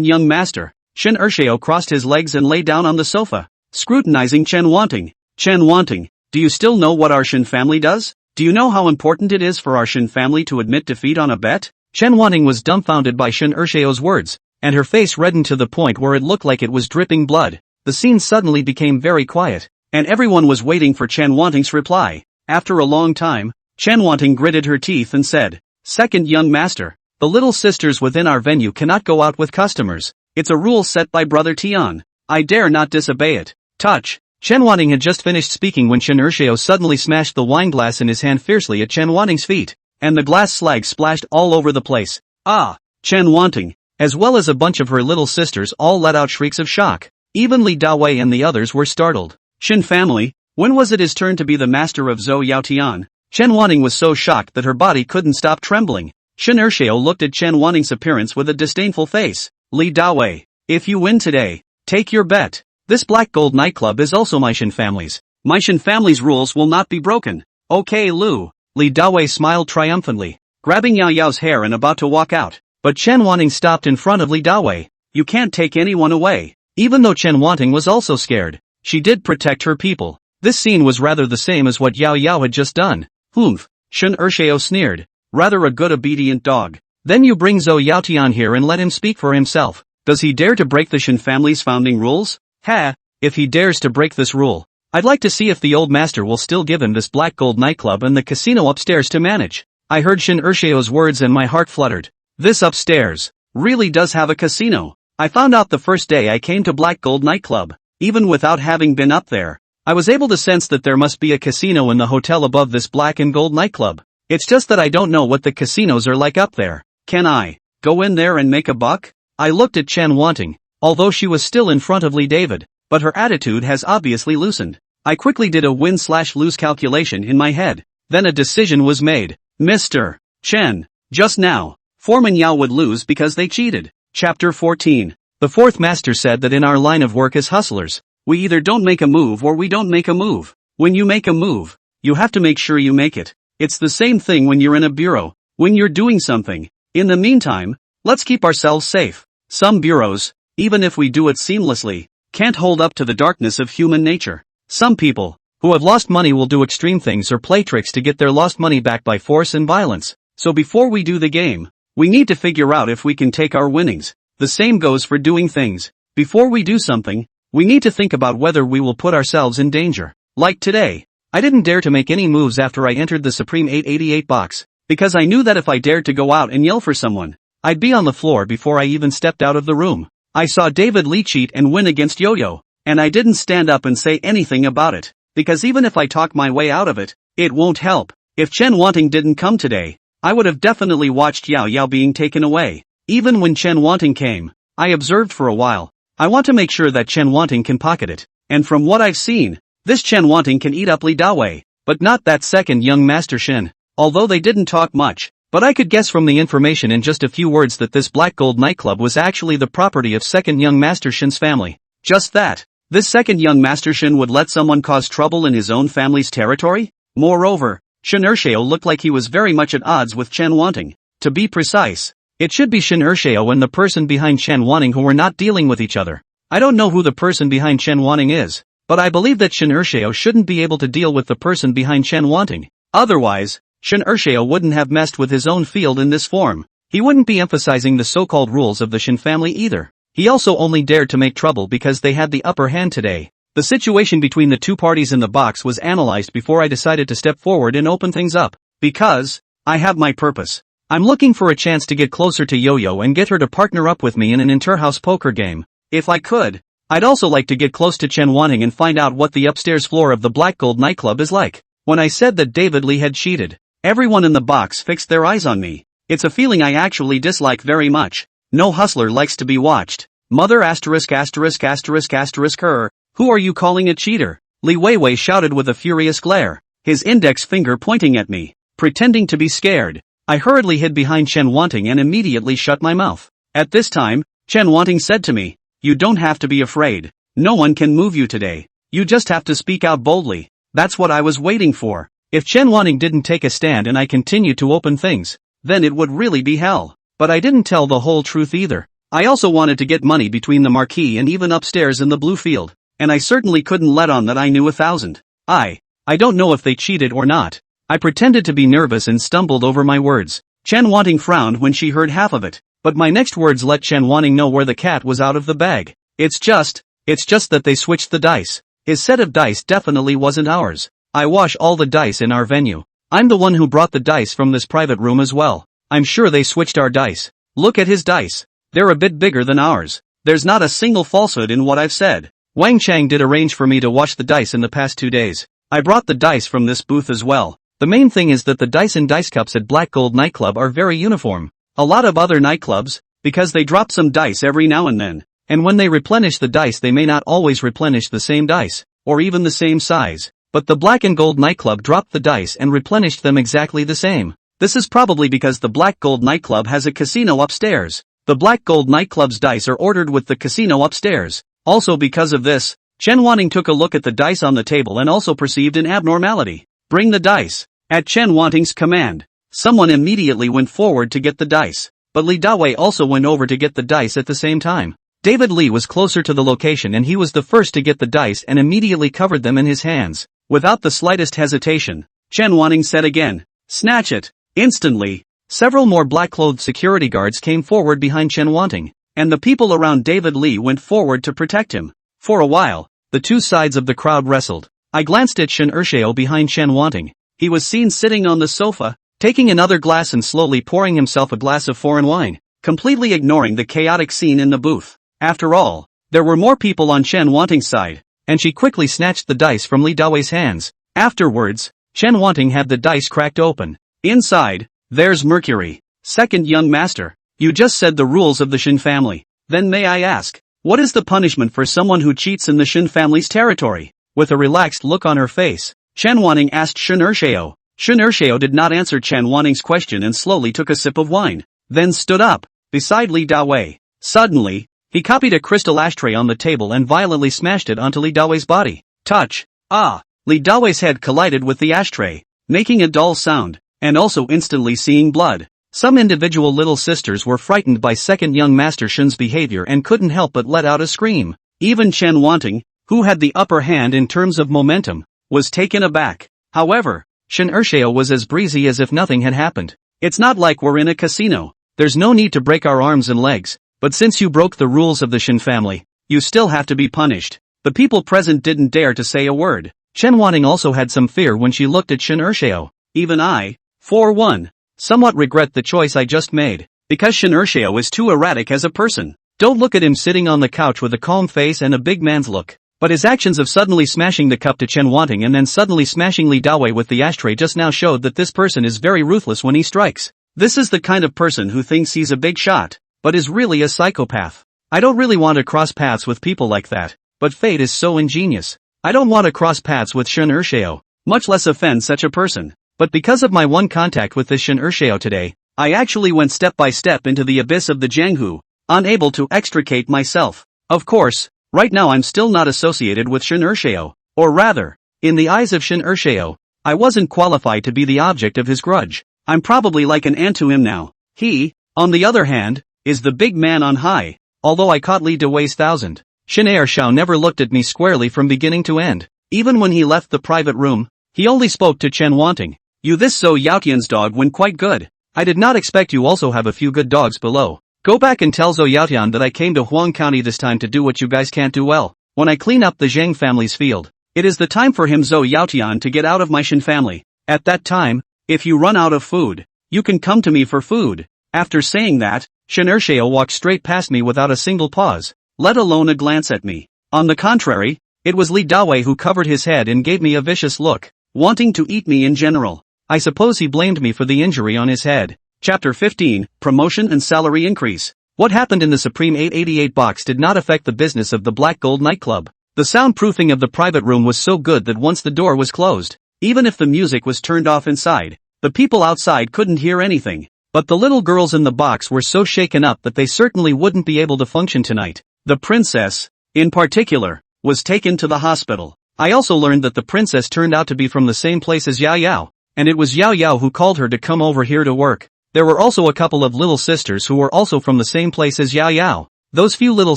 young master, Shen Ershao crossed his legs and lay down on the sofa, scrutinizing Chen Wanting. Chen Wanting, do you still know what our Shen family does? Do you know how important it is for our Shen family to admit defeat on a bet? Chen Wanting was dumbfounded by Shen Ershao's words, and her face reddened to the point where it looked like it was dripping blood. The scene suddenly became very quiet, and everyone was waiting for Chen Wanting's reply. After a long time, Chen Wanting gritted her teeth and said, Second young master. The little sisters within our venue cannot go out with customers. It's a rule set by Brother Tian. I dare not disobey it. Touch. Chen Wanting had just finished speaking when Shen Ershio suddenly smashed the wine glass in his hand fiercely at Chen Wanting's feet, and the glass slag splashed all over the place. Ah! Chen Wanting, as well as a bunch of her little sisters, all let out shrieks of shock. Even Li Dawei and the others were startled. Shen family, when was it his turn to be the master of Zhou Yaotian? Chen Wanting was so shocked that her body couldn't stop trembling. Shen Ershio looked at Chen Wanting's appearance with a disdainful face. Li Dawei, if you win today, take your bet. This Black Gold nightclub is also my Shen family's. My Shen family's rules will not be broken. Okay Lu. Li Dawei smiled triumphantly, grabbing Yao Yao's hair and about to walk out. But Chen Wanting stopped in front of Li Dawei. You can't take anyone away. Even though Chen Wanting was also scared, she did protect her people. This scene was rather the same as what Yao Yao had just done. Humph. Shen Ershio sneered. Rather a good obedient dog. Then you bring Zhou Yaotian here and let him speak for himself. Does he dare to break the Shen family's founding rules? Ha! If he dares to break this rule, I'd like to see if the old master will still give him this Black Gold nightclub and the casino upstairs to manage. I heard Shen Ershio's words and my heart fluttered. This upstairs really does have a casino. I found out the first day I came to Black Gold nightclub. Even without having been up there, I was able to sense that there must be a casino in the hotel above this Black and Gold nightclub. It's just that I don't know what the casinos are like up there. Can I go in there and make a buck? I looked at Chen Wanting, although she was still in front of Li David, but her attitude has obviously loosened. I quickly did a win/lose calculation in my head. Then a decision was made. Mr. Chen, just now, Foreman Yao would lose because they cheated. Chapter 14. The fourth master said that in our line of work as hustlers, we either don't make a move or we don't make a move. When you make a move, you have to make sure you make it. It's the same thing when you're in a bureau, when you're doing something. In the meantime, let's keep ourselves safe. Some bureaus, even if we do it seamlessly, can't hold up to the darkness of human nature. Some people, who have lost money, will do extreme things or play tricks to get their lost money back by force and violence. So before we do the game, we need to figure out if we can take our winnings. The same goes for doing things. Before we do something, we need to think about whether we will put ourselves in danger. Like today, I didn't dare to make any moves after I entered the Supreme 888 box, because I knew that if I dared to go out and yell for someone, I'd be on the floor before I even stepped out of the room. I saw David Lee cheat and win against Yo-Yo, and I didn't stand up and say anything about it, because even if I talk my way out of it, it won't help. If Chen Wanting didn't come today, I would have definitely watched Yao Yao being taken away. Even when Chen Wanting came, I observed for a while. I want to make sure that Chen Wanting can pocket it, and from what I've seen, this Chen Wanting can eat up Li Dawei, but not that second young master Shen. Although they didn't talk much, but I could guess from the information in just a few words that this Black Gold nightclub was actually the property of second young master Shen's family. Just that, this second young master Shen would let someone cause trouble in his own family's territory? Moreover, Shen Ershio looked like he was very much at odds with Chen Wanting. To be precise, it should be Shen Ershio and the person behind Chen Wanting who were not dealing with each other. I don't know who the person behind Chen Wanting is, but I believe that Shen Ershio shouldn't be able to deal with the person behind Chen Wanting. Otherwise, Shen Ershio wouldn't have messed with his own field in this form. He wouldn't be emphasizing the so-called rules of the Shen family either. He also only dared to make trouble because they had the upper hand today. The situation between the two parties in the box was analyzed before I decided to step forward and open things up. Because I have my purpose. I'm looking for a chance to get closer to Yo-Yo and get her to partner up with me in an inter-house poker game. If I could, I'd also like to get close to Chen Wanting and find out what the upstairs floor of the Black Gold nightclub is like. When I said that David Lee had cheated, everyone in the box fixed their eyes on me. It's a feeling I actually dislike very much. No hustler likes to be watched. Mother asterisk asterisk asterisk asterisk her. Who are you calling a cheater? Li Weiwei shouted with a furious glare, his index finger pointing at me, pretending to be scared. I hurriedly hid behind Chen Wanting and immediately shut my mouth. At this time, Chen Wanting said to me, "You don't have to be afraid. No one can move you today. You just have to speak out boldly." That's what I was waiting for. If Chen Wanting didn't take a stand and I continued to open things, then it would really be hell. But I didn't tell the whole truth either. I also wanted to get money between the marquee and even upstairs in the blue field. And I certainly couldn't let on that I knew 1,000. I don't know if they cheated or not. I pretended to be nervous and stumbled over my words. Chen Wanting frowned when she heard half of it, but my next words let Chen Wanting know where the cat was out of the bag. It's just that they switched the dice. His set of dice definitely wasn't ours. I wash all the dice in our venue. I'm the one who brought the dice from this private room as well. I'm sure they switched our dice. Look at his dice. They're a bit bigger than ours. There's not a single falsehood in what I've said. Wang Chang did arrange for me to wash the dice in the past 2 days. I brought the dice from this booth as well. The main thing is that the dice in dice cups at Black Gold nightclub are very uniform. A lot of other nightclubs, because they drop some dice every now and then, and when they replenish the dice they may not always replenish the same dice, or even the same size, but the Black and Gold nightclub dropped the dice and replenished them exactly the same. This is probably because the Black Gold nightclub has a casino upstairs. The Black Gold nightclub's dice are ordered with the casino upstairs. Also because of this, Chen Wanting took a look at the dice on the table and also perceived an abnormality. Bring the dice. At Chen Wanting's command, someone immediately went forward to get the dice, but Li Dawei also went over to get the dice at the same time. David Li was closer to the location and he was the first to get the dice and immediately covered them in his hands. Without the slightest hesitation, Chen Wanting said again, "Snatch it." Instantly, several more black-clothed security guards came forward behind Chen Wanting, and the people around David Li went forward to protect him. For a while, the two sides of the crowd wrestled. I glanced at Shen Ershao behind Chen Wanting. He was seen sitting on the sofa, taking another glass and slowly pouring himself a glass of foreign wine, completely ignoring the chaotic scene in the booth. After all, there were more people on Chen Wanting's side, and she quickly snatched the dice from Li Dawei's hands. Afterwards, Chen Wanting had the dice cracked open. Inside, there's Mercury. Second young master, you just said the rules of the Shen family. Then may I ask, what is the punishment for someone who cheats in the Shen family's territory? With a relaxed look on her face, Chen Wanting asked Shen Ershao. Shen Ershao did not answer Chen Wanting's question and slowly took a sip of wine, then stood up, beside Li Dawei. Suddenly, he copied a crystal ashtray on the table and violently smashed it onto Li Dawei's body. Touch! Ah! Li Dawei's head collided with the ashtray, making a dull sound, and also instantly seeing blood. Some individual little sisters were frightened by second young master Shen's behavior and couldn't help but let out a scream. Even Chen Wanting, who had the upper hand in terms of momentum, was taken aback. However, Shen Ershao was as breezy as if nothing had happened. It's not like we're in a casino. There's no need to break our arms and legs, but since you broke the rules of the Shen family, you still have to be punished. The people present didn't dare to say a word. Chen Wanting also had some fear when she looked at Shen Ershao. Even I, for one, somewhat regret the choice I just made, because Shen Ershao is too erratic as a person. Don't look at him sitting on the couch with a calm face and a big man's look. But his actions of suddenly smashing the cup to Chen Wanting and then suddenly smashing Li Dawei with the ashtray just now showed that this person is very ruthless when he strikes. This is the kind of person who thinks he's a big shot, but is really a psychopath. I don't really want to cross paths with people like that, but fate is so ingenious. I don't want to cross paths with Shen Ershao, much less offend such a person. But because of my one contact with this Shen Ershao today, I actually went step by step into the abyss of the Jianghu, unable to extricate myself. Of course, right now I'm still not associated with Shen Ershao, or rather, in the eyes of Shen Ershao, I wasn't qualified to be the object of his grudge. I'm probably like an ant to him now. He, on the other hand, is the big man on high. Although I caught Li Dawei's 1,000, Shen Ershao never looked at me squarely from beginning to end. Even when he left the private room, he only spoke to Chen Wanting. You, this Zhou Yaotian's dog went quite good. I did not expect you also have a few good dogs below. Go back and tell Zhou Yaotian that I came to Huang County this time to do what you guys can't do well. When I clean up the Zhang family's field, it is the time for him Zhou Yaotian to get out of my Shen family. At that time, if you run out of food, you can come to me for food. After saying that, Shen Ershao walked straight past me without a single pause, let alone a glance at me. On the contrary, it was Li Dawei who covered his head and gave me a vicious look, wanting to eat me in general. I suppose he blamed me for the injury on his head. Chapter 15, Promotion and Salary Increase. What happened in the Supreme 888 box did not affect the business of the Black Gold nightclub. The soundproofing of the private room was so good that once the door was closed, even if the music was turned off inside, the people outside couldn't hear anything. But the little girls in the box were so shaken up that they certainly wouldn't be able to function tonight. The princess, in particular, was taken to the hospital. I also learned that the princess turned out to be from the same place as Yao Yao, and it was Yao Yao who called her to come over here to work. There were also a couple of little sisters who were also from the same place as Yao Yao. Those few little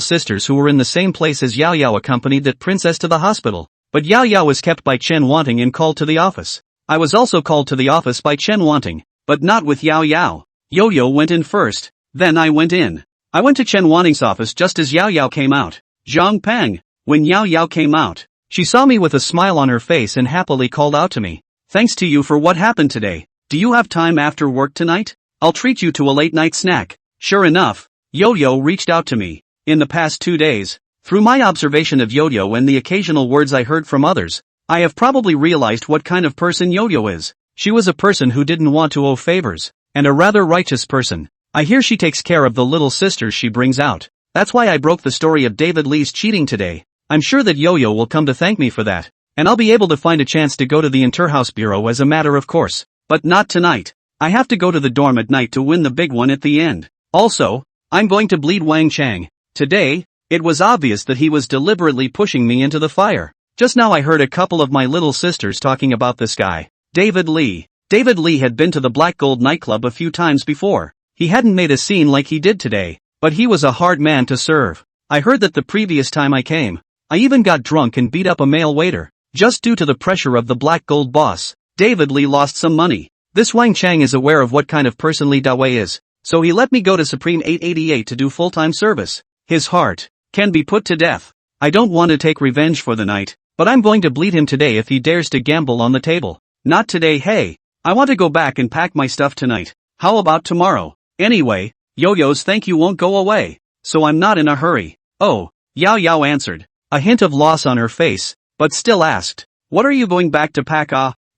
sisters who were in the same place as Yao Yao accompanied that princess to the hospital. But Yao Yao was kept by Chen Wanting and called to the office. I was also called to the office by Chen Wanting, but not with Yao Yao. Yo-Yo went in first, then I went in. I went to Chen Wanting's office just as Yao Yao came out. Zhang Peng. When Yao Yao came out, she saw me with a smile on her face and happily called out to me. Thanks to you for what happened today. Do you have time after work tonight? I'll treat you to a late night snack. Sure enough, Yo-Yo reached out to me. In the past 2 days, through my observation of Yo-Yo and the occasional words I heard from others, I have probably realized what kind of person Yo-Yo is. She was a person who didn't want to owe favors, and a rather righteous person. I hear she takes care of the little sisters she brings out. That's why I broke the story of David Lee's cheating today. I'm sure that Yo-Yo will come to thank me for that, and I'll be able to find a chance to go to the Interhouse Bureau as a matter of course. But not tonight. I have to go to the dorm at night to win the big one at the end. Also, I'm going to bleed Wang Chang. Today, it was obvious that he was deliberately pushing me into the fire. Just now I heard a couple of my little sisters talking about this guy, David Lee. David Lee had been to the Black Gold nightclub a few times before. He hadn't made a scene like he did today, but he was a hard man to serve. I heard that the previous time I came, I even got drunk and beat up a male waiter, just due to the pressure of the Black Gold boss. David Lee lost some money. This Wang Chang is aware of what kind of person Lee Dawei is, so he let me go to Supreme 888 to do full-time service. His heart can be put to death. I don't want to take revenge for the night, but I'm going to bleed him today if he dares to gamble on the table. Not today. Hey, I want to go back and pack my stuff tonight. How about tomorrow? Anyway, Yo-Yo's thank you won't go away, so I'm not in a hurry. Oh, Yao Yao answered, a hint of loss on her face, but still asked, what are you going back to pack?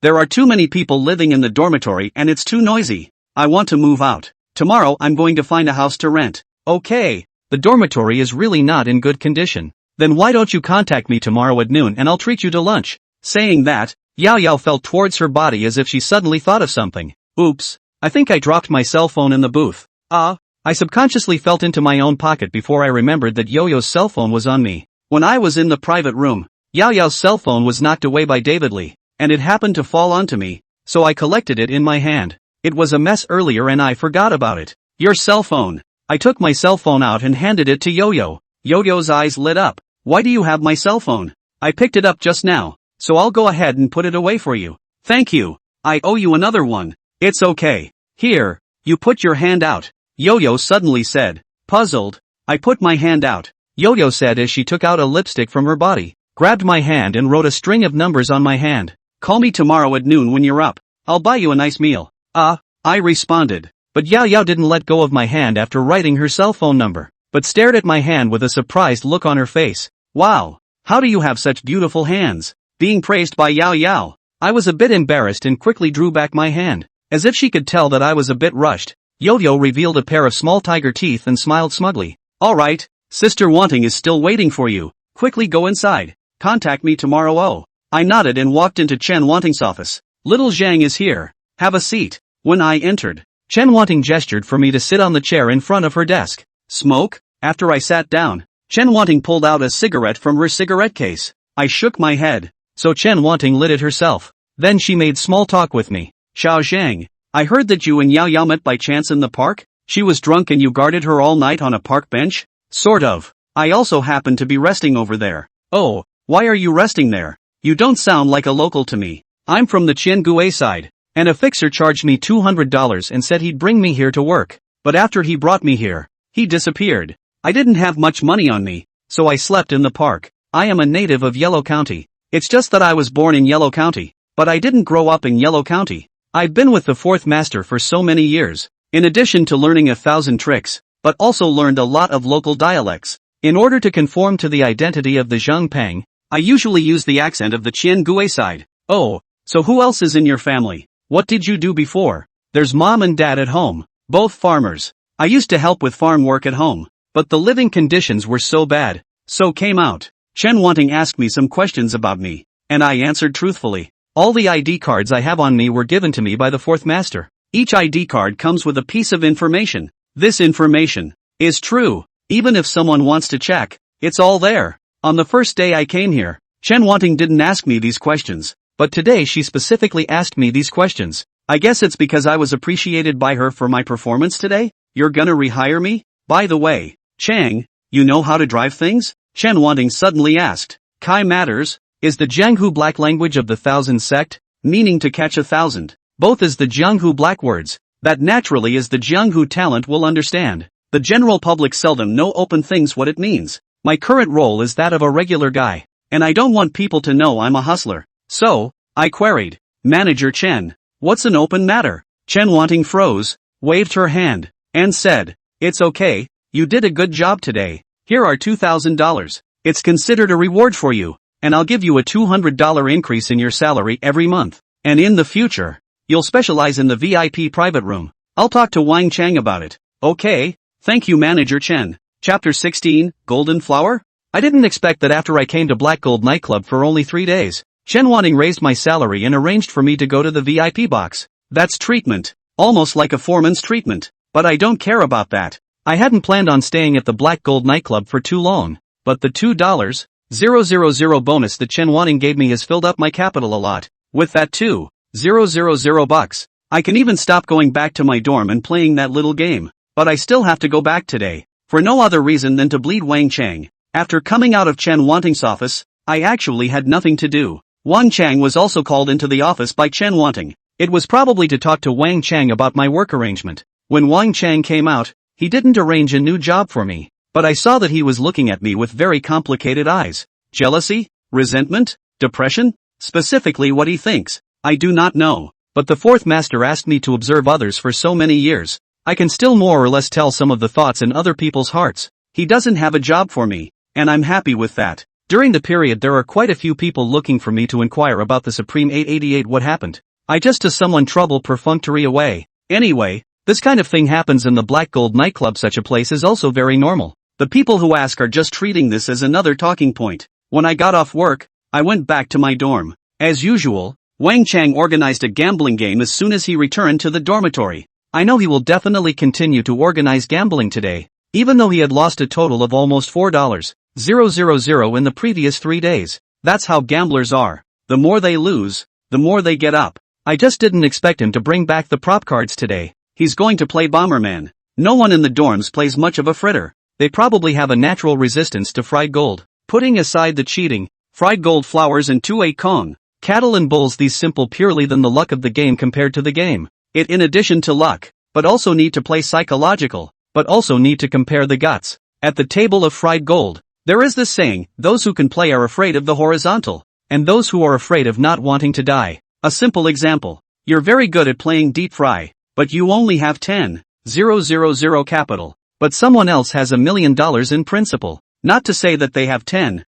There are too many people living in the dormitory and it's too noisy. I want to move out. Tomorrow I'm going to find a house to rent. Okay, the dormitory is really not in good condition. Then why don't you contact me tomorrow at noon and I'll treat you to lunch? Saying that, Yao Yao felt towards her body as if she suddenly thought of something. Oops, I think I dropped my cell phone in the booth. I subconsciously felt into my own pocket before I remembered that Yo-Yo's cell phone was on me. When I was in the private room, Yao Yao's cell phone was knocked away by David Lee, and it happened to fall onto me, so I collected it in my hand. It was a mess earlier and I forgot about it. Your cell phone. I took my cell phone out and handed it to Yo-Yo. Yo-Yo's eyes lit up. Why do you have my cell phone? I picked it up just now, so I'll go ahead and put it away for you. Thank you. I owe you another one. It's okay. Here, you put your hand out. Yo-Yo suddenly said. Puzzled, I put my hand out. Yo-Yo said as she took out a lipstick from her body, grabbed my hand and wrote a string of numbers on my hand. Call me tomorrow at noon when you're up. I'll buy you a nice meal. I responded. But Yao Yao didn't let go of my hand after writing her cell phone number, but stared at my hand with a surprised look on her face. Wow, how do you have such beautiful hands? Being praised by Yao Yao. I was a bit embarrassed and quickly drew back my hand, as if she could tell that I was a bit rushed. Yo-Yo revealed a pair of small tiger teeth and smiled smugly. Alright, Sister Wanting is still waiting for you. Quickly go inside. Contact me tomorrow. Oh. I nodded and walked into Chen Wanting's office. Little Zhang is here. Have a seat. When I entered, Chen Wanting gestured for me to sit on the chair in front of her desk. Smoke? After I sat down, Chen Wanting pulled out a cigarette from her cigarette case. I shook my head, so Chen Wanting lit it herself. Then she made small talk with me. Xiao Zhang, I heard that you and Yao Yao met by chance in the park? She was drunk and you guarded her all night on a park bench? Sort of. I also happened to be resting over there. Oh, why are you resting there? You don't sound like a local to me. I'm from the Qiangue side, and a fixer charged me $200 and said he'd bring me here to work. But after he brought me here, he disappeared. I didn't have much money on me, so I slept in the park. I am a native of Yellow County. It's just that I was born in Yellow County, but I didn't grow up in Yellow County. I've been with the fourth master for so many years, in addition to learning 1,000 tricks, but also learned a lot of local dialects. In order to conform to the identity of the Zhengpeng, I usually use the accent of the Qiangue side. Oh, so who else is in your family? What did you do before? There's mom and dad at home, both farmers. I used to help with farm work at home, but the living conditions were so bad, so came out. Chen Wanting asked me some questions about me, and I answered truthfully. All the ID cards I have on me were given to me by the fourth master. Each ID card comes with a piece of information. This information is true. Even if someone wants to check, it's all there. On the first day I came here, Chen Wanting didn't ask me these questions, but today she specifically asked me these questions. I guess it's because I was appreciated by her for my performance today? You're gonna rehire me? By the way, Chang, you know how to drive things? Chen Wanting suddenly asked. Kai matters, is the Jianghu Black language of the Thousand sect, meaning to catch 1,000. Both is the Jianghu Black words, that naturally is the Jianghu talent will understand. The general public seldom know open things what it means. My current role is that of a regular guy, and I don't want people to know I'm a hustler. So, I queried, Manager Chen, what's an open matter? Chen Wanting froze. waved her hand, and said, "It's okay, you did a good job today. Here are $2,000. It's considered a reward for you, and I'll give you a $200 increase in your salary every month. And in the future, you'll specialize in the VIP private room. I'll talk to Wang Chang about it." "Okay, thank you Manager Chen." Chapter 16, Golden Flower? I didn't expect that after I came to Black Gold nightclub for only 3 days, Chen Wanting raised my salary and arranged for me to go to the VIP box. That's treatment. Almost like a foreman's treatment. But I don't care about that. I hadn't planned on staying at the Black Gold nightclub for too long. But the $2,000 bonus that Chen Wanting gave me has filled up my capital a lot. With that $2,000 I can even stop going back to my dorm and playing that little game. But I still have to go back today. For no other reason than to bleed Wang Chang. After coming out of Chen Wanting's office, I actually had nothing to do. Wang Chang was also called into the office by Chen Wanting. It was probably to talk to Wang Chang about my work arrangement. When Wang Chang came out, he didn't arrange a new job for me. But I saw that he was looking at me with very complicated eyes. Jealousy? Resentment? Depression? Specifically what he thinks, I do not know. But the fourth master asked me to observe others for so many years. I can still more or less tell some of the thoughts in other people's hearts. He doesn't have a job for me, and I'm happy with that. During the period there are quite a few people looking for me to inquire about the Supreme 888 what happened. I just to someone trouble perfunctory away. Anyway, this kind of thing happens in the Black Gold nightclub. Such a place is also very normal. The people who ask are just treating this as another talking point. When I got off work, I went back to my dorm. As usual, Wang Chang organized a gambling game as soon as he returned to the dormitory. I know he will definitely continue to organize gambling today, even though he had lost a total of almost $4,000 in the previous 3 days. That's how gamblers are. The more they lose, the more they get up. I just didn't expect him to bring back the prop cards today. He's going to play Bomberman. No one in the dorms plays much of a fritter. They probably have a natural resistance to fried gold. Putting aside the cheating, fried gold flowers and 2-8 Kong, cattle and bulls, these simple purely than the luck of the game compared to the game. It in addition to luck, but also need to play psychological, but also need to compare the guts. At the table of fried gold, there is this saying, those who can play are afraid of the horizontal, and those who are afraid of not wanting to die. A simple example. You're very good at playing deep fry, but you only have 10,000 capital. But someone else has $1 million in principal. Not to say that they have 10,000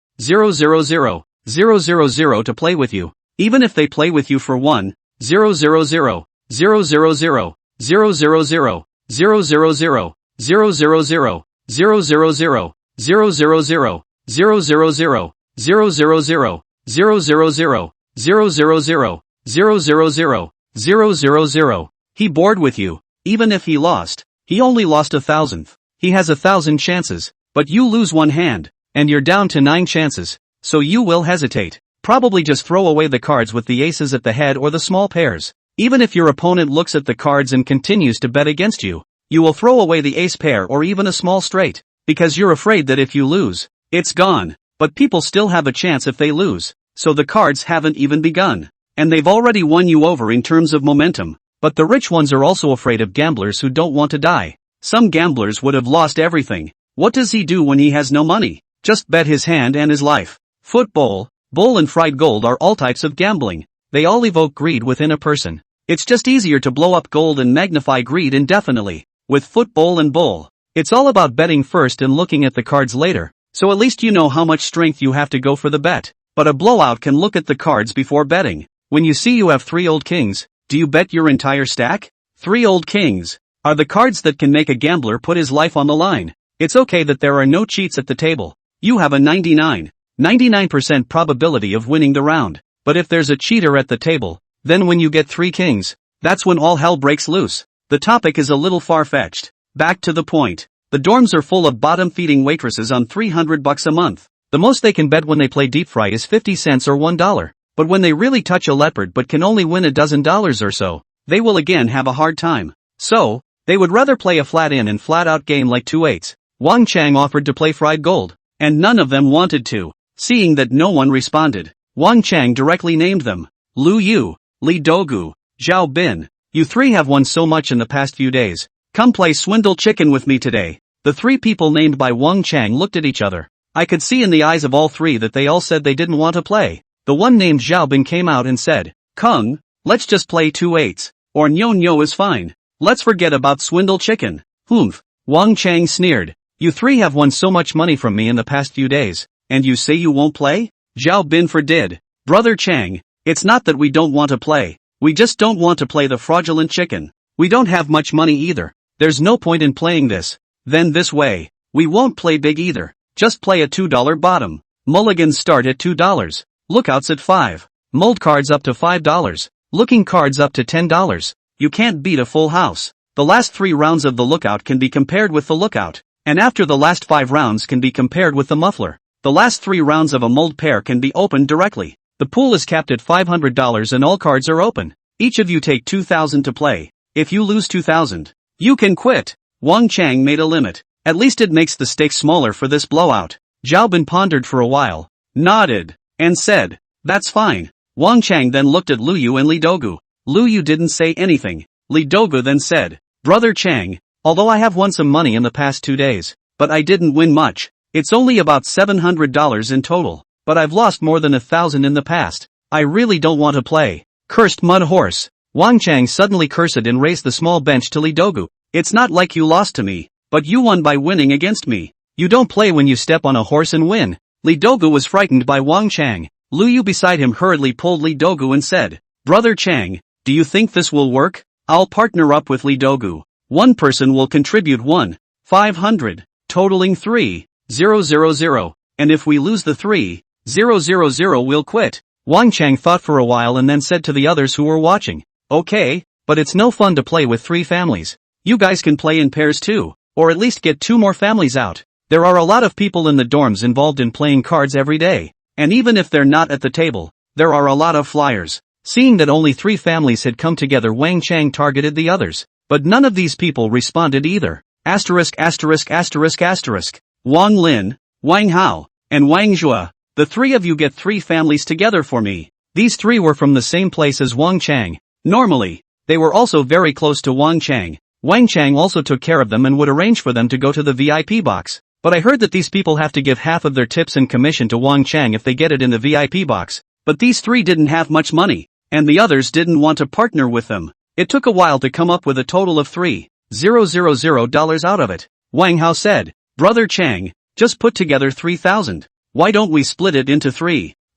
to play with you. Even if they play with you for 1,000 000 000 000 000 000 000 000 000 000 000 000. He bored with you. Even if he lost, he only lost 1,000th. He has 1,000 chances, but you lose one hand, and you're down to 9 chances. So you will hesitate. Probably just throw away the cards with the aces at the head or the small pairs. Even if your opponent looks at the cards and continues to bet against you, you will throw away the ace pair or even a small straight, because you're afraid that if you lose, it's gone. But people still have a chance if they lose, so the cards haven't even begun. And they've already won you over in terms of momentum. But the rich ones are also afraid of gamblers who don't want to die. Some gamblers would have lost everything. What does he do when he has no money? Just bet his hand and his life. Football, bull and fried gold are all types of gambling. They all evoke greed within a person. It's just easier to blow up gold and magnify greed indefinitely. With football and bull, it's all about betting first and looking at the cards later, so at least you know how much strength you have to go for the bet. But a blowout can look at the cards before betting. When you see you have 3 old kings, do you bet your entire stack? 3 old kings are the cards that can make a gambler put his life on the line. It's okay that there are no cheats at the table. You have a 99% probability of winning the round. But if there's a cheater at the table, then when you get 3 kings, that's when all hell breaks loose. The topic is a little far-fetched. Back to the point. The dorms are full of bottom-feeding waitresses on $300 a month. The most they can bet when they play deep fry is 50 cents or $1. But when they really touch a leopard but can only win $12 or so, they will again have a hard time. So, they would rather play a flat-in and flat-out game like 2/8. Wang Chang offered to play fried gold, and none of them wanted to. Seeing that no one responded, Wang Chang directly named them. Lu Yu, Li Dogu, Zhao Bin. You 3 have won so much in the past few days. Come play swindle chicken with me today. The 3 people named by Wang Chang looked at each other. I could see in the eyes of all 3 that they all said they didn't want to play. The one named Zhao Bin came out and said, Kung, let's just play 2/8. Or Nyo Nyo is fine. Let's forget about swindle chicken. Humph. Wang Chang sneered. You three have won so much money from me in the past few days, and you say you won't play? Zhao Bin forbid. Brother Chang, it's not that we don't want to play. We just don't want to play the fraudulent chicken. We don't have much money either. There's no point in playing this. Then this way. We won't play big either. Just play a $2 bottom. Mulligans start at $2. Lookouts at $5. Mold cards up to $5. Looking cards up to $10. You can't beat a full house. The last 3 rounds of the lookout can be compared with the lookout. And after the last 5 rounds can be compared with the muffler. The last 3 rounds of a mold pair can be opened directly. The pool is capped at $500 and all cards are open. Each of you take $2,000 to play. If you lose $2,000, you can quit. Wang Chang made a limit. At least it makes the stakes smaller for this blowout. Zhao Bin pondered for a while, nodded, and said, that's fine. Wang Chang then looked at Lu Yu and Li Dogu. Lu Yu didn't say anything. Li Dogu then said, Brother Chang, although I have won some money in the past 2 days, but I didn't win much. It's only about $700 in total, but I've lost more than 1,000 in the past. I really don't want to play. Cursed mud horse. Wang Chang suddenly cursed and raised the small bench to Li Dogu. It's not like you lost to me, but you won by winning against me. You don't play when you step on a horse and win. Li Dogu was frightened by Wang Chang. Lu Yu beside him hurriedly pulled Li Dogu and said, Brother Chang, do you think this will work? I'll partner up with Li Dogu. One person will contribute 1,500, totaling 3,000, and if we lose the 3,000 we'll quit. Wang Chang thought for a while and then said to the others who were watching, okay, but it's no fun to play with 3 families. You guys can play in pairs too, or at least get 2 more families out. There are a lot of people in the dorms involved in playing cards every day, and even if they're not at the table, there are a lot of flyers. Seeing that only 3 families had come together, Wang Chang targeted the others, but none of these people responded either. Wang Lin, Wang Hao, and Wang Zhua, the 3 of you get 3 families together for me. These 3 were from the same place as Wang Chang. Normally, they were also very close to Wang Chang. Wang Chang also took care of them and would arrange for them to go to the VIP box. But I heard that these people have to give half of their tips and commission to Wang Chang if they get it in the VIP box. But these 3 didn't have much money, and the others didn't want to partner with them. It took a while to come up with a total of $3,000 out of it. Wang Hao said, Brother Chang, just put together 3,000. Why don't we split it into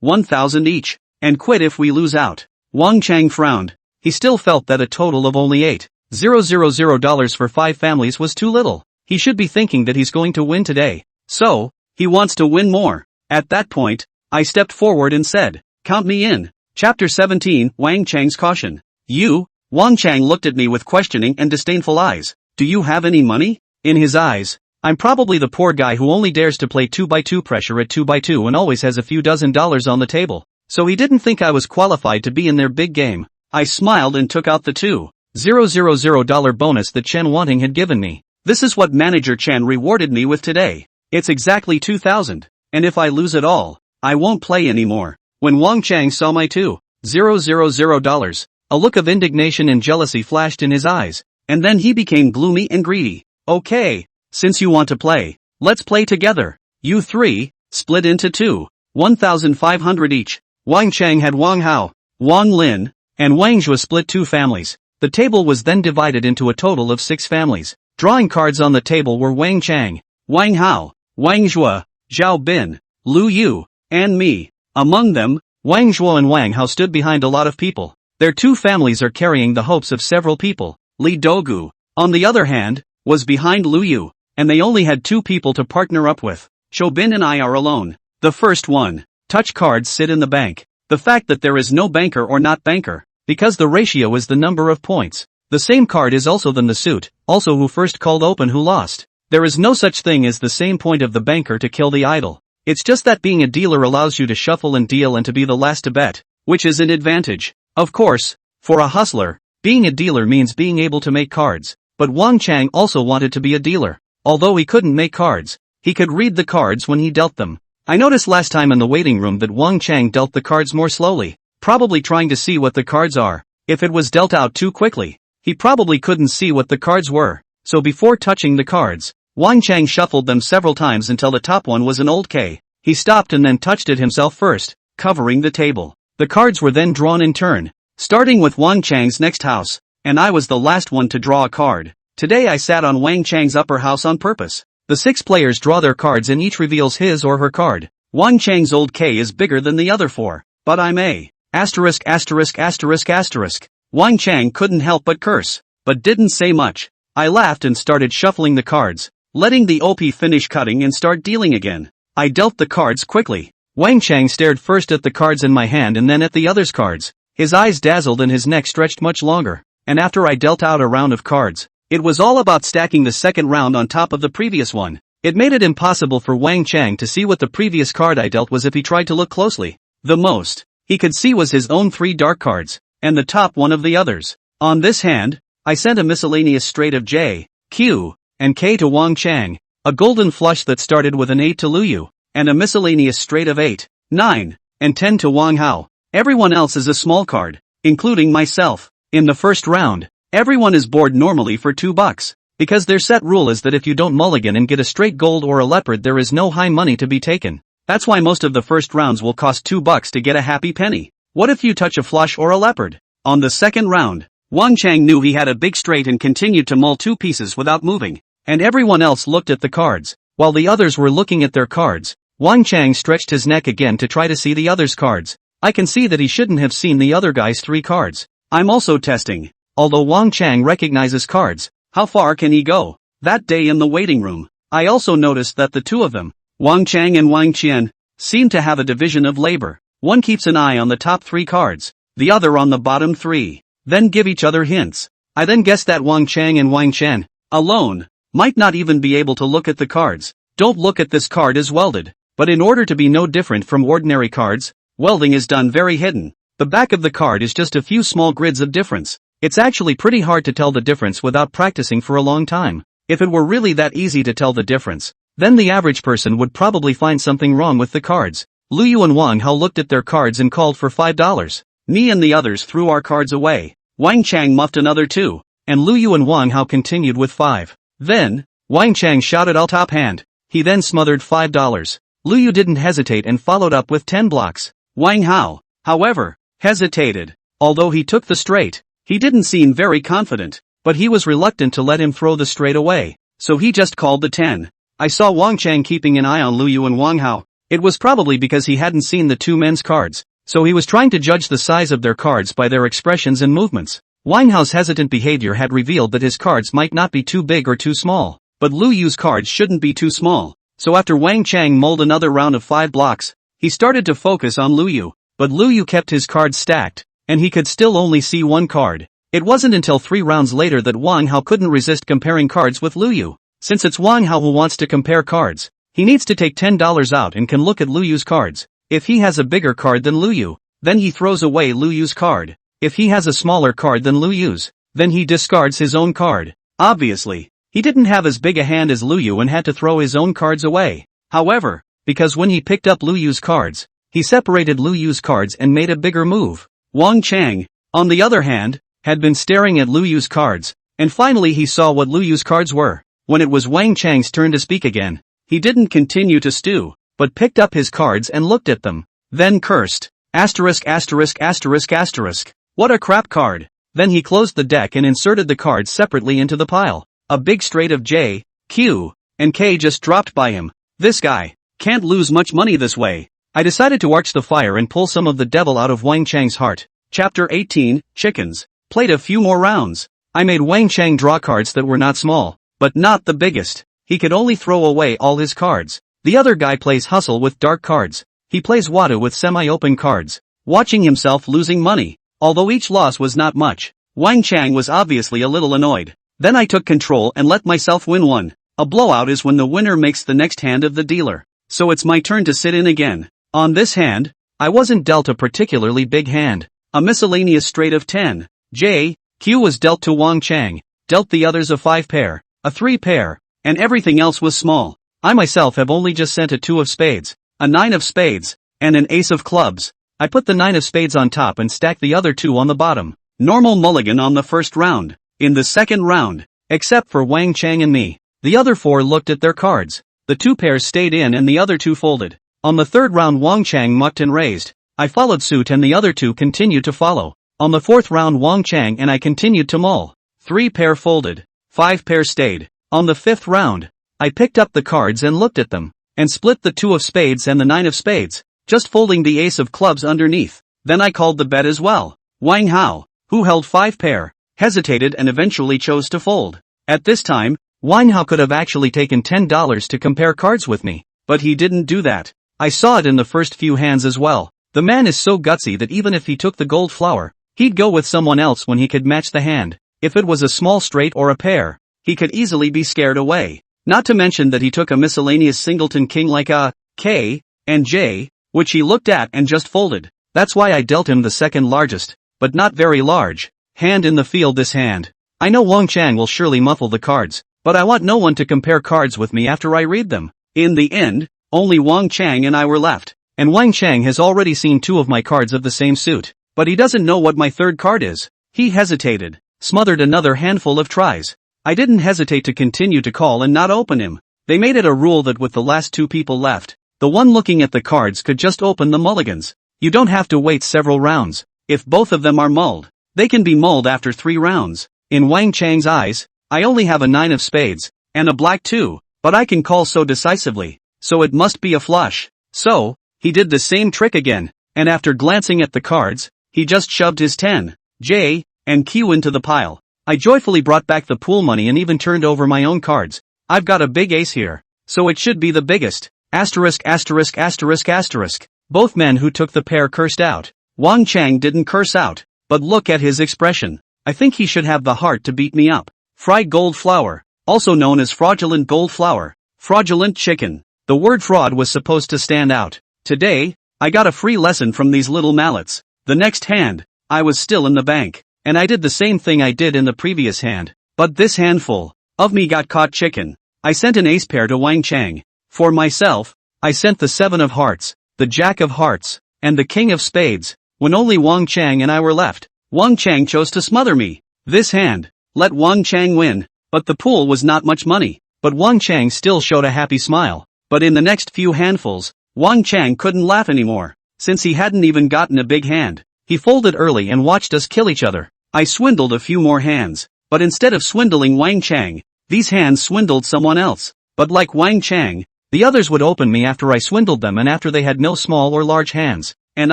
1,000 each, and quit if we lose out? Wang Chang frowned. He still felt that a total of only $8,000 for 5 families was too little. He should be thinking that he's going to win today. So, he wants to win more. At that point, I stepped forward and said, count me in. Chapter 17, Wang Chang's Caution. You? Wang Chang looked at me with questioning and disdainful eyes. Do you have any money? In his eyes, I'm probably the poor guy who only dares to play 2x2 pressure at 2x2 and always has a few dollars on the table. So he didn't think I was qualified to be in their big game. I smiled and took out the $2,000 bonus that Chen Wanting had given me. This is what Manager Chen rewarded me with today. It's exactly 2,000. And if I lose it all, I won't play anymore. When Wang Chang saw my $2,000, a look of indignation and jealousy flashed in his eyes, and then he became gloomy and greedy. Okay, since you want to play, let's play together. You 3, split into 2, 1,500 each. Wang Chang had Wang Hao, Wang Lin, and Wang Zhua split 2 families. The table was then divided into a total of 6 families. Drawing cards on the table were Wang Chang, Wang Hao, Wang Zhua, Zhao Bin, Lu Yu, and me. Among them, Wang Zhuo and Wang Hao stood behind a lot of people. Their 2 families are carrying the hopes of several people. Li Dogu, on the other hand, was behind Lu Yu, and they only had 2 people to partner up with. Zhou Bin and I are alone. The first one. Touch cards sit in the bank. The fact that there is no banker or not banker, because the ratio is the number of points. The same card is also than the suit, also who first called open who lost. There is no such thing as the same point of the banker to kill the idol. It's just that being a dealer allows you to shuffle and deal and to be the last to bet, which is an advantage. Of course, for a hustler, being a dealer means being able to make cards, but Wang Chang also wanted to be a dealer. Although he couldn't make cards, he could read the cards when he dealt them. I noticed last time in the waiting room that Wang Chang dealt the cards more slowly, probably trying to see what the cards are. If it was dealt out too quickly, he probably couldn't see what the cards were. So before touching the cards, Wang Chang shuffled them several times until the top one was an old K. He stopped and then touched it himself first, covering the table. The cards were then drawn in turn, starting with Wang Chang's next house. and I was the last one to draw a card. Today I sat on Wang Chang's upper house on purpose. The 6 players draw their cards and each reveals his or her card. Wang Chang's old K is bigger than the other 4, but I'm a asterisk asterisk asterisk asterisk. Wang Chang couldn't help but curse, but didn't say much. I laughed and started shuffling the cards, letting the OP finish cutting and start dealing again. I dealt the cards quickly. Wang Chang stared first at the cards in my hand and then at the other's cards. His eyes dazzled and his neck stretched much longer, and after I dealt out a round of cards, it was all about stacking the second round on top of the previous one. It made it impossible for Wang Chang to see what the previous card I dealt was if he tried to look closely. The most he could see was his own 3 dark cards, and the top one of the others. On this hand, I sent a miscellaneous straight of J, Q, and K to Wang Chang, a golden flush that started with an 8 to Lu Yu, and a miscellaneous straight of 8, 9, and 10 to Wang Hao. Everyone else is a small card, including myself. In the first round, everyone is bored normally for $2, because their set rule is that if you don't mulligan and get a straight gold or a leopard there is no high money to be taken. That's why most of the first rounds will cost $2 to get a happy penny. What if you touch a flush or a leopard? On the second round, Wang Chang knew he had a big straight and continued to mull 2 pieces without moving, and everyone else looked at the cards. While the others were looking at their cards, Wang Chang stretched his neck again to try to see the others' cards. I can see that he shouldn't have seen the other guy's 3 cards. I'm also testing. Although Wang Chang recognizes cards, how far can he go? That day in the waiting room, I also noticed that the 2 of them, Wang Chang and Wang Qian, seem to have a division of labor. One keeps an eye on the top 3 cards, the other on the bottom 3, then give each other hints. I then guessed that Wang Chang and Wang Qian, alone, might not even be able to look at the cards. Don't look at this card is welded, but in order to be no different from ordinary cards, welding is done very hidden. The back of the card is just a few small grids of difference. It's actually pretty hard to tell the difference without practicing for a long time. If it were really that easy to tell the difference, then the average person would probably find something wrong with the cards. Lu Yu and Wang Hao looked at their cards and called for $5. Me and the others threw our cards away. Wang Chang muffed another 2, and Lu Yu and Wang Hao continued with 5. Then, Wang Chang shouted "I'll top hand." He then smothered $5. Lu Yu didn't hesitate and followed up with 10 blocks. Wang Hao, however, hesitated. Although he took the straight, he didn't seem very confident, but he was reluctant to let him throw the straight away, so he just called the 10. I saw Wang Chang keeping an eye on Lu Yu and Wang Hao. It was probably because he hadn't seen the 2 men's cards, so he was trying to judge the size of their cards by their expressions and movements. Wang Hao's hesitant behavior had revealed that his cards might not be too big or too small, but Lu Yu's cards shouldn't be too small. So after Wang Chang mulled another round of 5 blocks, he started to focus on Lu Yu, but Lu Yu kept his cards stacked, and he could still only see 1 card. It wasn't until 3 rounds later that Wang Hao couldn't resist comparing cards with Lu Yu. Since it's Wang Hao who wants to compare cards, he needs to take $10 out and can look at Lu Yu's cards. If he has a bigger card than Lu Yu, then he throws away Lu Yu's card. If he has a smaller card than Lu Yu's, then he discards his own card. Obviously, he didn't have as big a hand as Lu Yu and had to throw his own cards away. However, because when he picked up Lu Yu's cards, he separated Lu Yu's cards and made a bigger move. Wang Chang, on the other hand, had been staring at Lu Yu's cards, and finally he saw what Lu Yu's cards were. When it was Wang Chang's turn to speak again, he didn't continue to stew, but picked up his cards and looked at them, then cursed. Asterisk asterisk asterisk asterisk. What a crap card. Then he closed the deck and inserted the cards separately into the pile. A big straight of J, Q, and K just dropped by him. This guy can't lose much money this way. I decided to arch the fire and pull some of the devil out of Wang Chang's heart. Chapter 18, Chickens. Played a few more rounds. I made Wang Chang draw cards that were not small, but not the biggest. He could only throw away all his cards. The other guy plays hustle with dark cards. He plays Wada with semi-open cards, watching himself losing money. Although each loss was not much, Wang Chang was obviously a little annoyed. Then I took control and let myself win one. A blowout is when the winner makes the next hand of the dealer. So it's my turn to sit in again. On this hand, I wasn't dealt a particularly big hand. A miscellaneous straight of 10. J, Q was dealt to Wang Chang, dealt the others a 5 pair, a 3 pair, and everything else was small. I myself have only just sent a 2 of spades, a 9 of spades, and an ace of clubs. I put the 9 of spades on top and stacked the other 2 on the bottom. Normal mulligan on the first round. In the second round, except for Wang Chang and me, the other 4 looked at their cards. The 2 pairs stayed in and the other 2 folded. On the third round Wang Chang mucked and raised. I followed suit and the other 2 continued to follow. On the fourth round Wang Chang and I continued to mull. 3 pair folded. 5 pair stayed. On the fifth round, I picked up the cards and looked at them, and split the 2 of spades and the 9 of spades, just folding the ace of clubs underneath. Then I called the bet as well. Wang Hao, who held 5 pair, hesitated and eventually chose to fold. At this time, Wang Hao could have actually taken $10 to compare cards with me, but he didn't do that. I saw it in the first few hands as well. The man is so gutsy that even if he took the gold flower, he'd go with someone else when he could match the hand. If it was a small straight or a pair, he could easily be scared away. Not to mention that he took a miscellaneous singleton king like a K and J, which he looked at and just folded. That's why I dealt him the second largest, but not very large, hand in the field this hand. I know Wang Chang will surely muffle the cards, but I want no one to compare cards with me after I read them. In the end, only Wang Chang and I were left, and Wang Chang has already seen 2 of my cards of the same suit, but he doesn't know what my third card is. He hesitated, smothered another handful of tries. I didn't hesitate to continue to call and not open him. They made it a rule that with the last 2 people left, the one looking at the cards could just open the mulligans. You don't have to wait several rounds. If both of them are mulled, they can be mulled after 3 rounds. In Wang Chang's eyes, I only have a 9 of spades, and a black 2, but I can call so decisively, so it must be a flush. So, he did the same trick again, and after glancing at the cards, he just shoved his 10, J, and Q into the pile. I joyfully brought back the pool money and even turned over my own cards. I've got a big ace here, so it should be the biggest. Asterisk asterisk asterisk asterisk. Both men who took the pair cursed out. Wang Chang didn't curse out, but look at his expression. I think he should have the heart to beat me up. Fried gold flour, also known as fraudulent gold flour, fraudulent chicken. The word fraud was supposed to stand out. Today, I got a free lesson from these little mallets. The next hand, I was still in the bank, and I did the same thing I did in the previous hand. But this handful of me got caught chicken. I sent an ace pair to Wang Chang. For myself, I sent the 7 of hearts, the Jack of hearts, and the King of spades. When only Wang Chang and I were left, Wang Chang chose to smother me. This hand let Wang Chang win, but the pool was not much money. But Wang Chang still showed a happy smile. But in the next few handfuls, Wang Chang couldn't laugh anymore, since he hadn't even gotten a big hand. He folded early and watched us kill each other. I swindled a few more hands, but instead of swindling Wang Chang, these hands swindled someone else. But like Wang Chang, the others would open me after I swindled them and after they had no small or large hands. And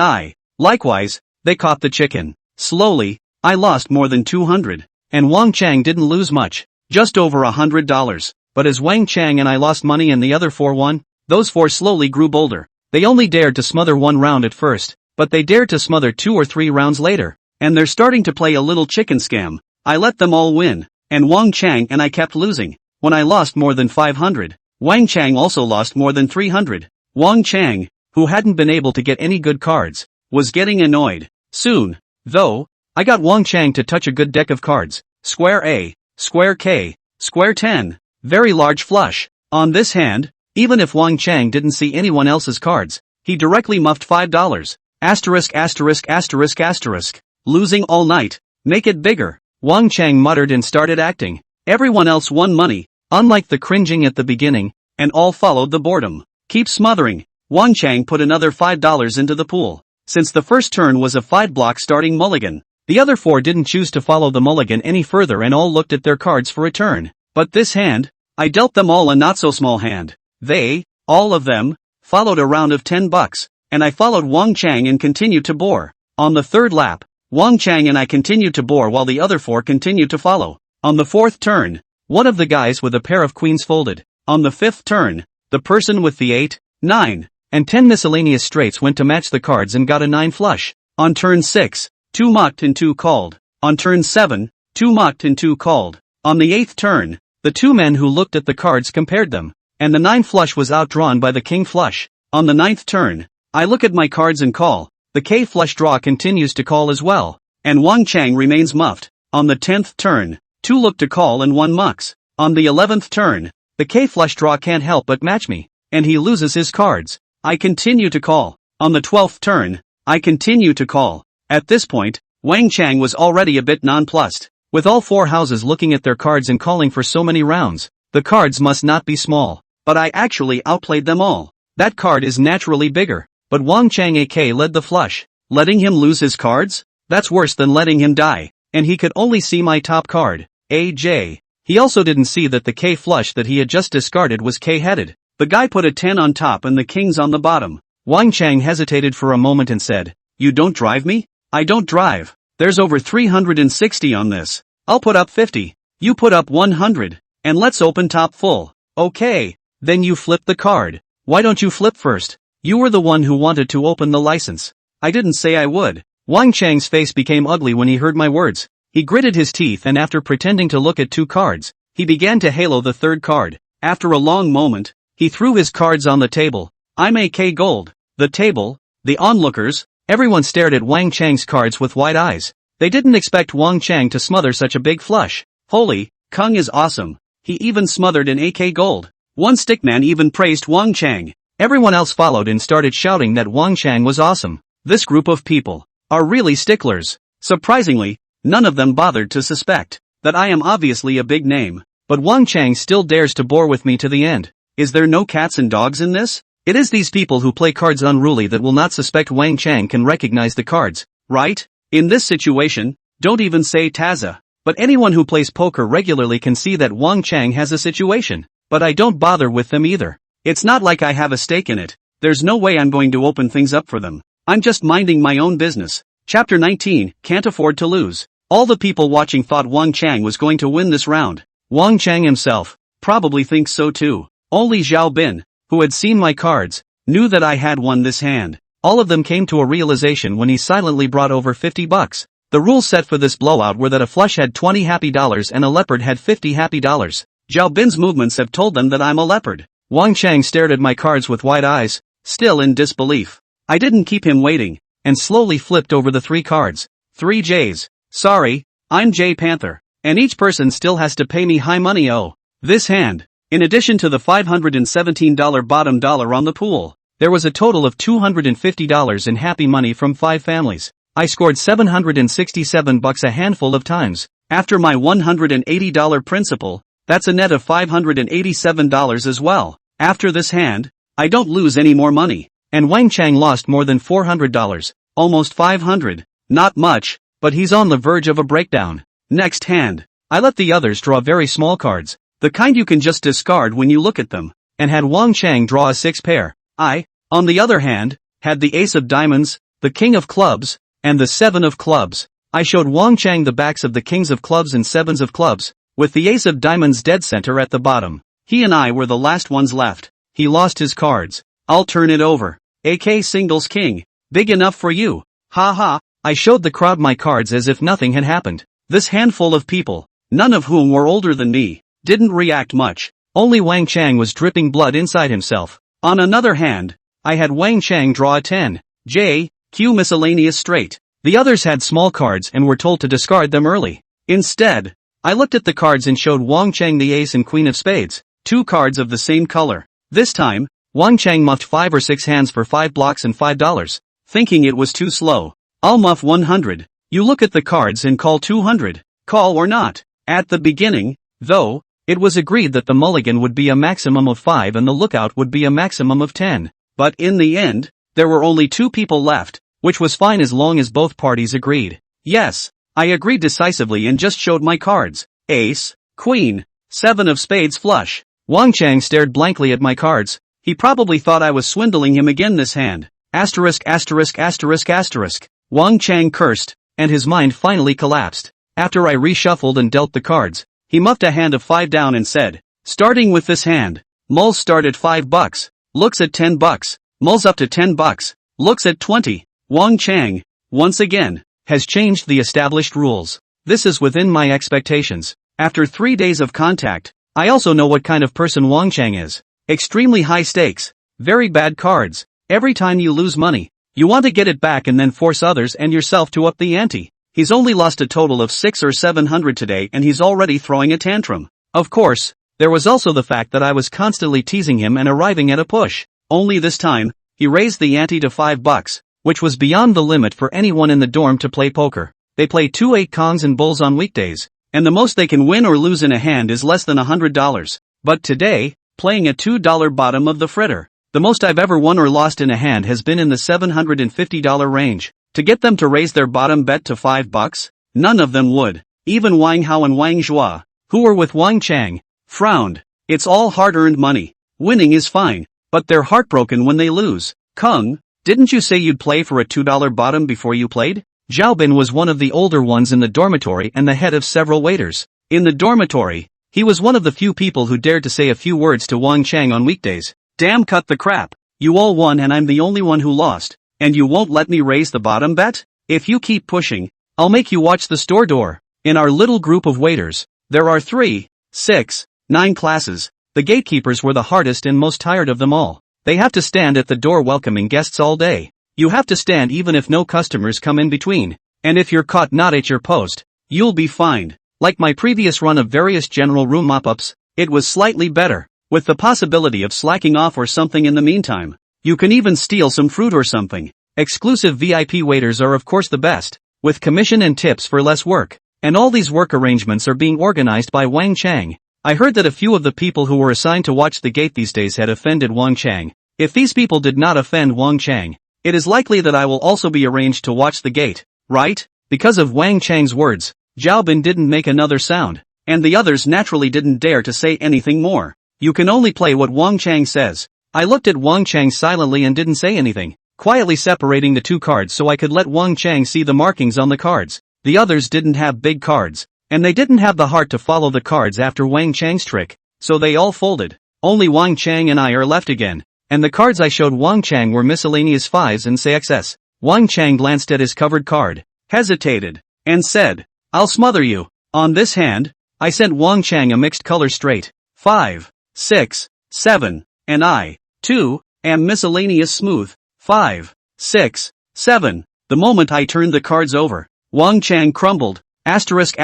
I, likewise, they caught the chicken. Slowly, I lost more than 200. And Wang Chang didn't lose much, just over $100. But as Wang Chang and I lost money and the other 4 won, those 4 slowly grew bolder. They only dared to smother 1 round at first, but they dared to smother 2 or 3 rounds later. And they're starting to play a little chicken scam. I let them all win, and Wang Chang and I kept losing. When I lost more than 500, Wang Chang also lost more than 300. Wang Chang, who hadn't been able to get any good cards, was getting annoyed. Soon, though, I got Wang Chang to touch a good deck of cards. Square A, Square K, Square 10, very large flush. On this hand, even if Wang Chang didn't see anyone else's cards, he directly muffed $5. Asterisk asterisk asterisk asterisk. Losing all night. Make it bigger. Wang Chang muttered and started acting. Everyone else won money, unlike the cringing at the beginning, and all followed the boredom. Keep smothering. Wang Chang put another $5 into the pool. Since the first turn was a 5-block starting mulligan, the other 4 didn't choose to follow the mulligan any further and all looked at their cards for a turn. But this hand, I dealt them all a not-so-small hand. They, all of them, followed a round of $10, and I followed Wang Chang and continued to bore. On the third lap, Wang Chang and I continued to bore while the other 4 continued to follow. On the fourth turn, one of the guys with a pair of queens folded. On the fifth turn, the person with the 8, 9, and 10 miscellaneous straights went to match the cards and got a 9 flush. On turn 6, 2 mucked and 2 called. On turn 7, 2 mucked and 2 called. On the 8th turn, the 2 men who looked at the cards compared them, and the 9 flush was outdrawn by the king flush. On the 9th turn, I look at my cards and call. The K flush draw continues to call as well, and Wang Chang remains muffed. On the 10th turn, 2 look to call and 1 mucks. On the 11th turn, the K flush draw can't help but match me, and he loses his cards. I continue to call. On the 12th turn, I continue to call. At this point, Wang Chang was already a bit nonplussed. With all 4 houses looking at their cards and calling for so many rounds, the cards must not be small. But I actually outplayed them all. That card is naturally bigger. But Wang Chang AK led the flush, letting him lose his cards? That's worse than letting him die. And he could only see my top card, AJ. He also didn't see that the K flush that he had just discarded was K-headed. The guy put a 10 on top and the kings on the bottom. Wang Chang hesitated for a moment and said, "You don't drive me?" "I don't drive. There's over 360 on this. I'll put up 50. You put up 100. And let's open top full." "Okay. Then you flip the card." "Why don't you flip first? You were the one who wanted to open the license." "I didn't say I would." Wang Chang's face became ugly when he heard my words. He gritted his teeth and after pretending to look at 2 cards, he began to halo the 3rd card. After a long moment, he threw his cards on the table. "I'm AK Gold." The table, the onlookers, everyone stared at Wang Chang's cards with wide eyes. They didn't expect Wang Chang to smother such a big flush. Holy, Kung is awesome. He even smothered an AK Gold. One stickman even praised Wang Chang. Everyone else followed and started shouting that Wang Chang was awesome. This group of people are really sticklers. Surprisingly, none of them bothered to suspect that I am obviously a big name. But Wang Chang still dares to bore with me to the end. Is there no cats and dogs in this? It is these people who play cards unruly that will not suspect Wang Chang can recognize the cards, right? In this situation, don't even say Taza. But anyone who plays poker regularly can see that Wang Chang has a situation. But I don't bother with them either. It's not like I have a stake in it. There's no way I'm going to open things up for them. I'm just minding my own business. Chapter 19, Can't Afford to Lose. All the people watching thought Wang Chang was going to win this round. Wang Chang himself probably thinks so too. Only Zhao Bin, who had seen my cards, knew that I had won this hand. All of them came to a realization when he silently brought over $50. The rules set for this blowout were that a flush had $20 happy and a leopard had $50 happy. Zhao Bin's movements have told them that I'm a leopard. Wang Chang stared at my cards with wide eyes, still in disbelief. I didn't keep him waiting, and slowly flipped over the 3 cards. 3 J's. Sorry, I'm J Panther. And each person still has to pay me high money. Oh. This hand, in addition to the $517 bottom dollar on the pool, there was a total of $250 in happy money from 5 families. I scored $767 a handful of times. After my $180 principal, that's a net of $587 as well. After this hand, I don't lose any more money. And Wang Chang lost more than $400. Almost $500. Not much, but he's on the verge of a breakdown. Next hand. I let the others draw very small cards. The kind you can just discard when you look at them. And had Wang Chang draw a 6 pair. I, on the other hand, had the ace of diamonds, the king of clubs, and the 7 of clubs. I showed Wang Chang the backs of the kings of clubs and 7s of clubs, with the ace of diamonds dead center at the bottom. He and I were the last ones left. He lost his cards. I'll turn it over. AK singles king. Big enough for you. Ha ha. I showed the crowd my cards as if nothing had happened. This handful of people, none of whom were older than me, didn't react much. Only Wang Chang was dripping blood inside himself. On another hand, I had Wang Chang draw a 10. J, Q miscellaneous straight. The others had small cards and were told to discard them early. Instead, I looked at the cards and showed Wang Chang the ace and queen of spades, 2 cards of the same color. This time, Wang Chang muffed 5 or 6 hands for 5 blocks and $5, thinking it was too slow. I'll muff 100. You look at the cards and call 200. Call or not. At the beginning, though, it was agreed that the mulligan would be a maximum of 5 and the lookout would be a maximum of 10. But in the end, there were only 2 people left, which was fine as long as both parties agreed. Yes, I agreed decisively and just showed my cards. Ace, queen, 7 of spades flush. Wang Chang stared blankly at my cards. He probably thought I was swindling him again this hand. Asterisk asterisk asterisk asterisk. Wang Chang cursed, and his mind finally collapsed. After I reshuffled and dealt the cards, he muffed a hand of 5 down and said, starting with this hand, mulls start at $5, looks at $10, mulls up to $10, looks at 20. Wang Chang, once again, has changed the established rules. This is within my expectations. After 3 days of contact, I also know what kind of person Wang Chang is. Extremely high stakes, very bad cards. Every time you lose money, you want to get it back and then force others and yourself to up the ante. He's only lost a total of 600 or 700 today and he's already throwing a tantrum. Of course, there was also the fact that I was constantly teasing him and arriving at a push. Only this time, he raised the ante to $5, which was beyond the limit for anyone in the dorm to play poker. They play 2 8-kongs and bulls on weekdays, and the most they can win or lose in a hand is less than $100. But today, playing a $2 bottom of the fritter, the most I've ever won or lost in a hand has been in the $750 range. To get them to raise their bottom bet to $5? None of them would. Even Wang Hao and Wang Zhua, who were with Wang Chang, frowned. It's all hard-earned money. Winning is fine, but they're heartbroken when they lose. Kung, didn't you say you'd play for a $2 bottom before you played? Zhao Bin was one of the older ones in the dormitory and the head of several waiters. In the dormitory, he was one of the few people who dared to say a few words to Wang Chang on weekdays. Damn, cut the crap. You all won and I'm the only one who lost. And you won't let me raise the bottom bet? If you keep pushing, I'll make you watch the store door. In our little group of waiters, there are 3, 6, 9 classes. The gatekeepers were the hardest and most tired of them all. They have to stand at the door welcoming guests all day. You have to stand even if no customers come in between. And if you're caught not at your post, you'll be fined. Like my previous run of various general room mop-ups, it was slightly better, with the possibility of slacking off or something in the meantime. You can even steal some fruit or something. Exclusive VIP waiters are of course the best, with commission and tips for less work. And all these work arrangements are being organized by Wang Chang. I heard that a few of the people who were assigned to watch the gate these days had offended Wang Chang. If these people did not offend Wang Chang, it is likely that I will also be arranged to watch the gate, right? Because of Wang Chang's words, Zhao Bin didn't make another sound, and the others naturally didn't dare to say anything more. You can only play what Wang Chang says. I looked at Wang Chang silently and didn't say anything, quietly separating the 2 cards so I could let Wang Chang see the markings on the cards. The others didn't have big cards, and they didn't have the heart to follow the cards after Wang Chang's trick, so they all folded. Only Wang Chang and I are left again, and the cards I showed Wang Chang were miscellaneous 5s and CXS. Wang Chang glanced at his covered card, hesitated, and said, I'll smother you. On this hand, I sent Wang Chang a mixed color straight, 5, 6, 7, and I, too, am miscellaneous smooth, 5, 6, 7. The moment I turned the cards over, Wang Chang crumbled, asterisk.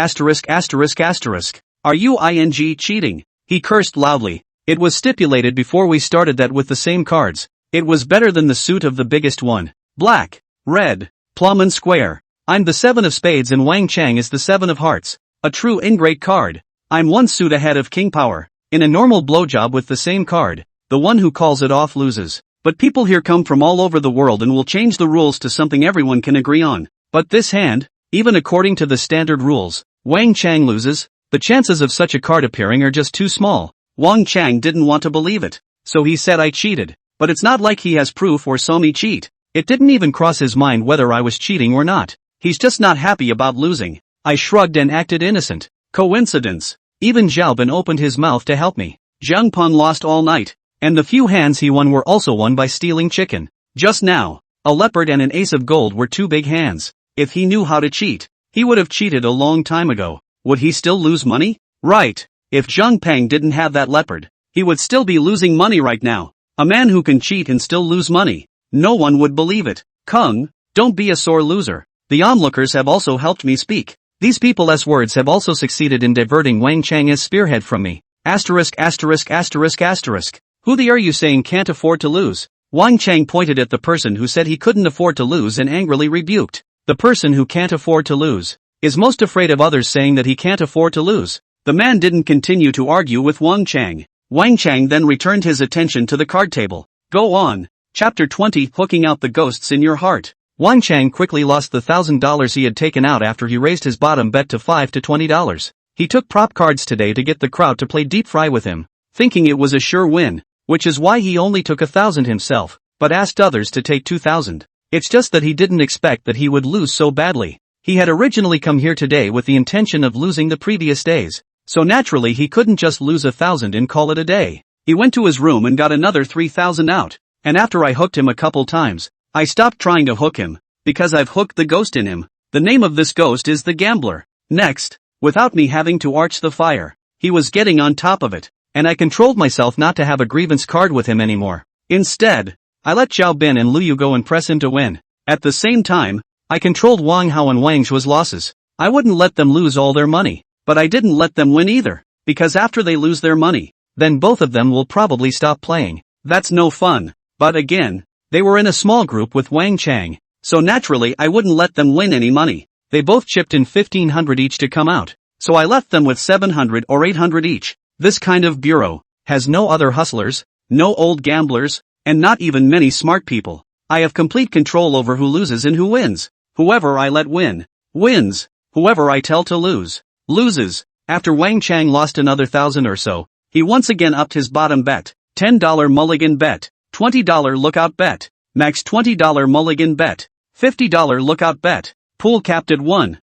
Are you cheating? He cursed loudly. It was stipulated before we started that with the same cards, it was better than the suit of the biggest one. Black, red, plum and square. I'm the 7 of spades and Wang Chang is the 7 of hearts. A true ingrate card. I'm 1 suit ahead of king power. In a normal blowjob with the same card, the one who calls it off loses. But people here come from all over the world and will change the rules to something everyone can agree on. But this hand, even according to the standard rules, Wang Chang loses. The chances of such a card appearing are just too small. Wang Chang didn't want to believe it, so he said I cheated. But it's not like he has proof or saw me cheat. It didn't even cross his mind whether I was cheating or not. He's just not happy about losing. I shrugged and acted innocent. Coincidence. Even Zhao Bin opened his mouth to help me. Zhang Peng lost all night, and the few hands he won were also won by stealing chicken. Just now, a leopard and an ace of gold were 2 big hands. If he knew how to cheat, he would have cheated a long time ago. Would he still lose money? Right. If Zhang Peng didn't have that leopard, he would still be losing money right now. A man who can cheat and still lose money. No one would believe it. Kung, don't be a sore loser. The onlookers have also helped me speak. These people's words have also succeeded in diverting Wang Chang as spearhead from me. Asterisk. Who the are you saying can't afford to lose? Wang Chang pointed at the person who said he couldn't afford to lose and angrily rebuked. The person who can't afford to lose is most afraid of others saying that he can't afford to lose. The man didn't continue to argue with Wang Chang. Wang Chang then returned his attention to the card table. Go on. Chapter 20, Hooking Out the Ghosts in Your Heart. Wang Chang quickly lost the $1,000 he had taken out after he raised his bottom bet to $5 to $20. He took prop cards today to get the crowd to play deep fry with him, thinking it was a sure win, which is why he only took $1,000 himself, but asked others to take $2,000. It's just that he didn't expect that he would lose so badly. He had originally come here today with the intention of losing the previous days, so naturally he couldn't just lose $1,000 and call it a day. He went to his room and got another $3,000 out, and after I hooked him a couple times, I stopped trying to hook him, because I've hooked the ghost in him. The name of this ghost is the Gambler. Next, without me having to arch the fire, he was getting on top of it, and I controlled myself not to have a grievance card with him anymore. Instead, I let Zhao Bin and Lu Yu go and press him to win. At the same time, I controlled Wang Hao and Wang Zhua's losses. I wouldn't let them lose all their money, but I didn't let them win either, because after they lose their money, then both of them will probably stop playing. That's no fun. But again, they were in a small group with Wang Chang, so naturally I wouldn't let them win any money. They both chipped in $1,500 each to come out, so I left them with $700 or $800 each. This kind of bureau has no other hustlers, no old gamblers, and not even many smart people. I have complete control over who loses and who wins. Whoever I let win, wins. Whoever I tell to lose, loses. After Wang Chang lost another 1,000 or so, he once again upped his bottom bet. $10 mulligan bet, $20 lookout bet, max $20 mulligan bet, $50 lookout bet. Pool capped at 1,000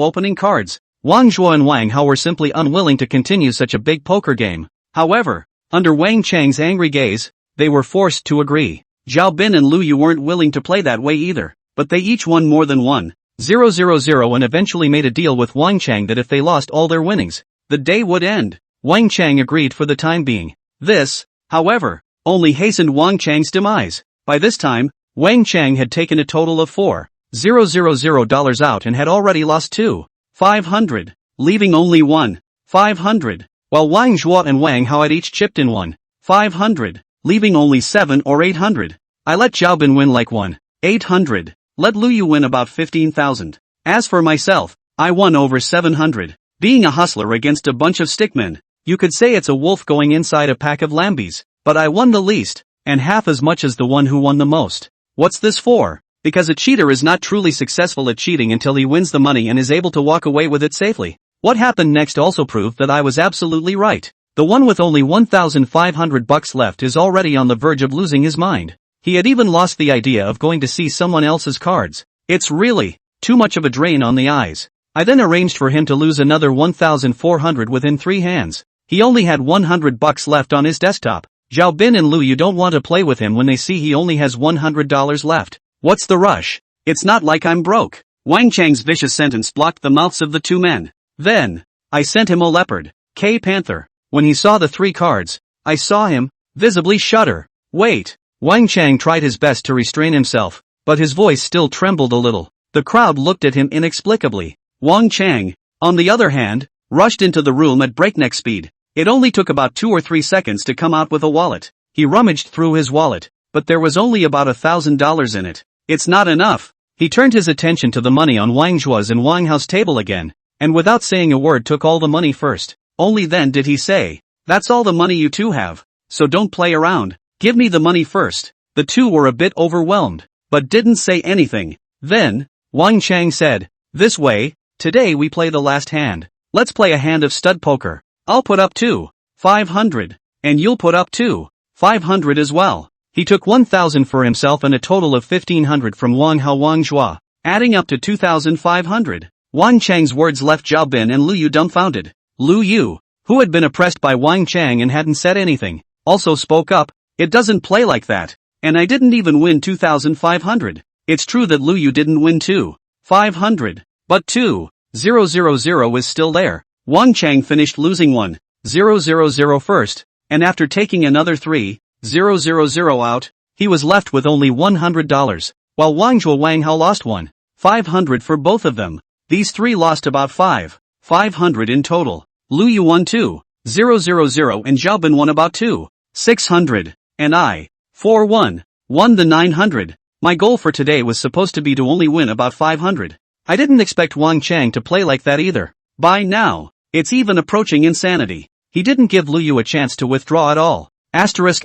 opening cards. Wang Zhuo and Wang Hao were simply unwilling to continue such a big poker game. However, under Wang Chang's angry gaze, they were forced to agree. Zhao Bin and Lu Yu weren't willing to play that way either, but they each won more than 1,000 and eventually made a deal with Wang Chang that if they lost all their winnings, the day would end. Wang Chang agreed for the time being. This, however, only hastened Wang Chang's demise. By this time, Wang Chang had taken a total of $4,000 out and had already lost 2,500, leaving only 1,500, while Wang Zhuo and Wang Hao had each chipped in 1,500, leaving only 700 or 800. I let Zhao Bin win like 1,800. Let Lu Yu win about 15,000. As for myself, I won over 700. Being a hustler against a bunch of stickmen, you could say it's a wolf going inside a pack of lambis, but I won the least, and half as much as the one who won the most. What's this for? Because a cheater is not truly successful at cheating until he wins the money and is able to walk away with it safely. What happened next also proved that I was absolutely right. The one with only $1,500 left is already on the verge of losing his mind. He had even lost the idea of going to see someone else's cards. It's really too much of a drain on the eyes. I then arranged for him to lose another 1,400 within 3 hands. He only had $100 left on his desktop. Zhao Bin and Lu Yu don't want to play with him when they see he only has $100 left. What's the rush? It's not like I'm broke. Wang Chang's vicious sentence blocked the mouths of the two men. Then, I sent him a leopard, K-Panther. When he saw the 3 cards, I saw him visibly shudder. Wait. Wang Chang tried his best to restrain himself, but his voice still trembled a little. The crowd looked at him inexplicably. Wang Chang, on the other hand, rushed into the room at breakneck speed. It only took about 2 or 3 seconds to come out with a wallet. He rummaged through his wallet, but there was only about $1,000 in it. It's not enough. He turned his attention to the money on Wang Zhuo's and Wang Hao's table again, and without saying a word took all the money first. Only then did he say, "That's all the money you two have, so don't play around. Give me the money first." The two were a bit overwhelmed, but didn't say anything. Then, Wang Chang said, "This way, today we play the last hand. Let's play a hand of stud poker. I'll put up 2,500, and you'll put up 2,500 as well." He took 1,000 for himself and a total of 1,500 from Wang Hao Wang Zhuo, adding up to 2,500. Wang Chang's words left Zhao Bin and Lu Yu dumbfounded. Lu Yu, who had been oppressed by Wang Chang and hadn't said anything, also spoke up. "It doesn't play like that. And I didn't even win 2,500. It's true that Lu Yu didn't win 2,500, but 2,000 is still there." Wang Chang finished losing 1,000 first, and after taking another 3,000 out, he was left with only $100, while Wang Zhuo Wang Hao lost 1,500 for both of them. These 3 lost about 500 in total. Lu Yu won 2,000 and Zhao Bin won about 2,600, and I, for won the 900. My goal for today was supposed to be to only win about 500. I didn't expect Wang Chang to play like that either. By now, it's even approaching insanity. He didn't give Lu Yu a chance to withdraw at all. Asterisk.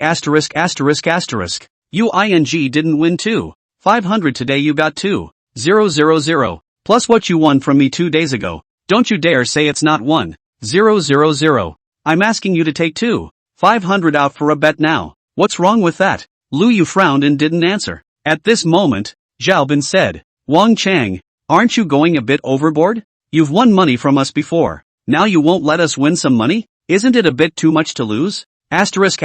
You didn't win 2,500 today, you got 2,000, plus what you won from me 2 days ago. Don't you dare say it's not 1,000. I'm asking you to take 2,500 out for a bet now. What's wrong with that? Lu Yu frowned and didn't answer. At this moment, Zhao Bin said, "Wang Chang, aren't you going a bit overboard? You've won money from us before. Now you won't let us win some money? Isn't it a bit too much to lose?" Asterisk.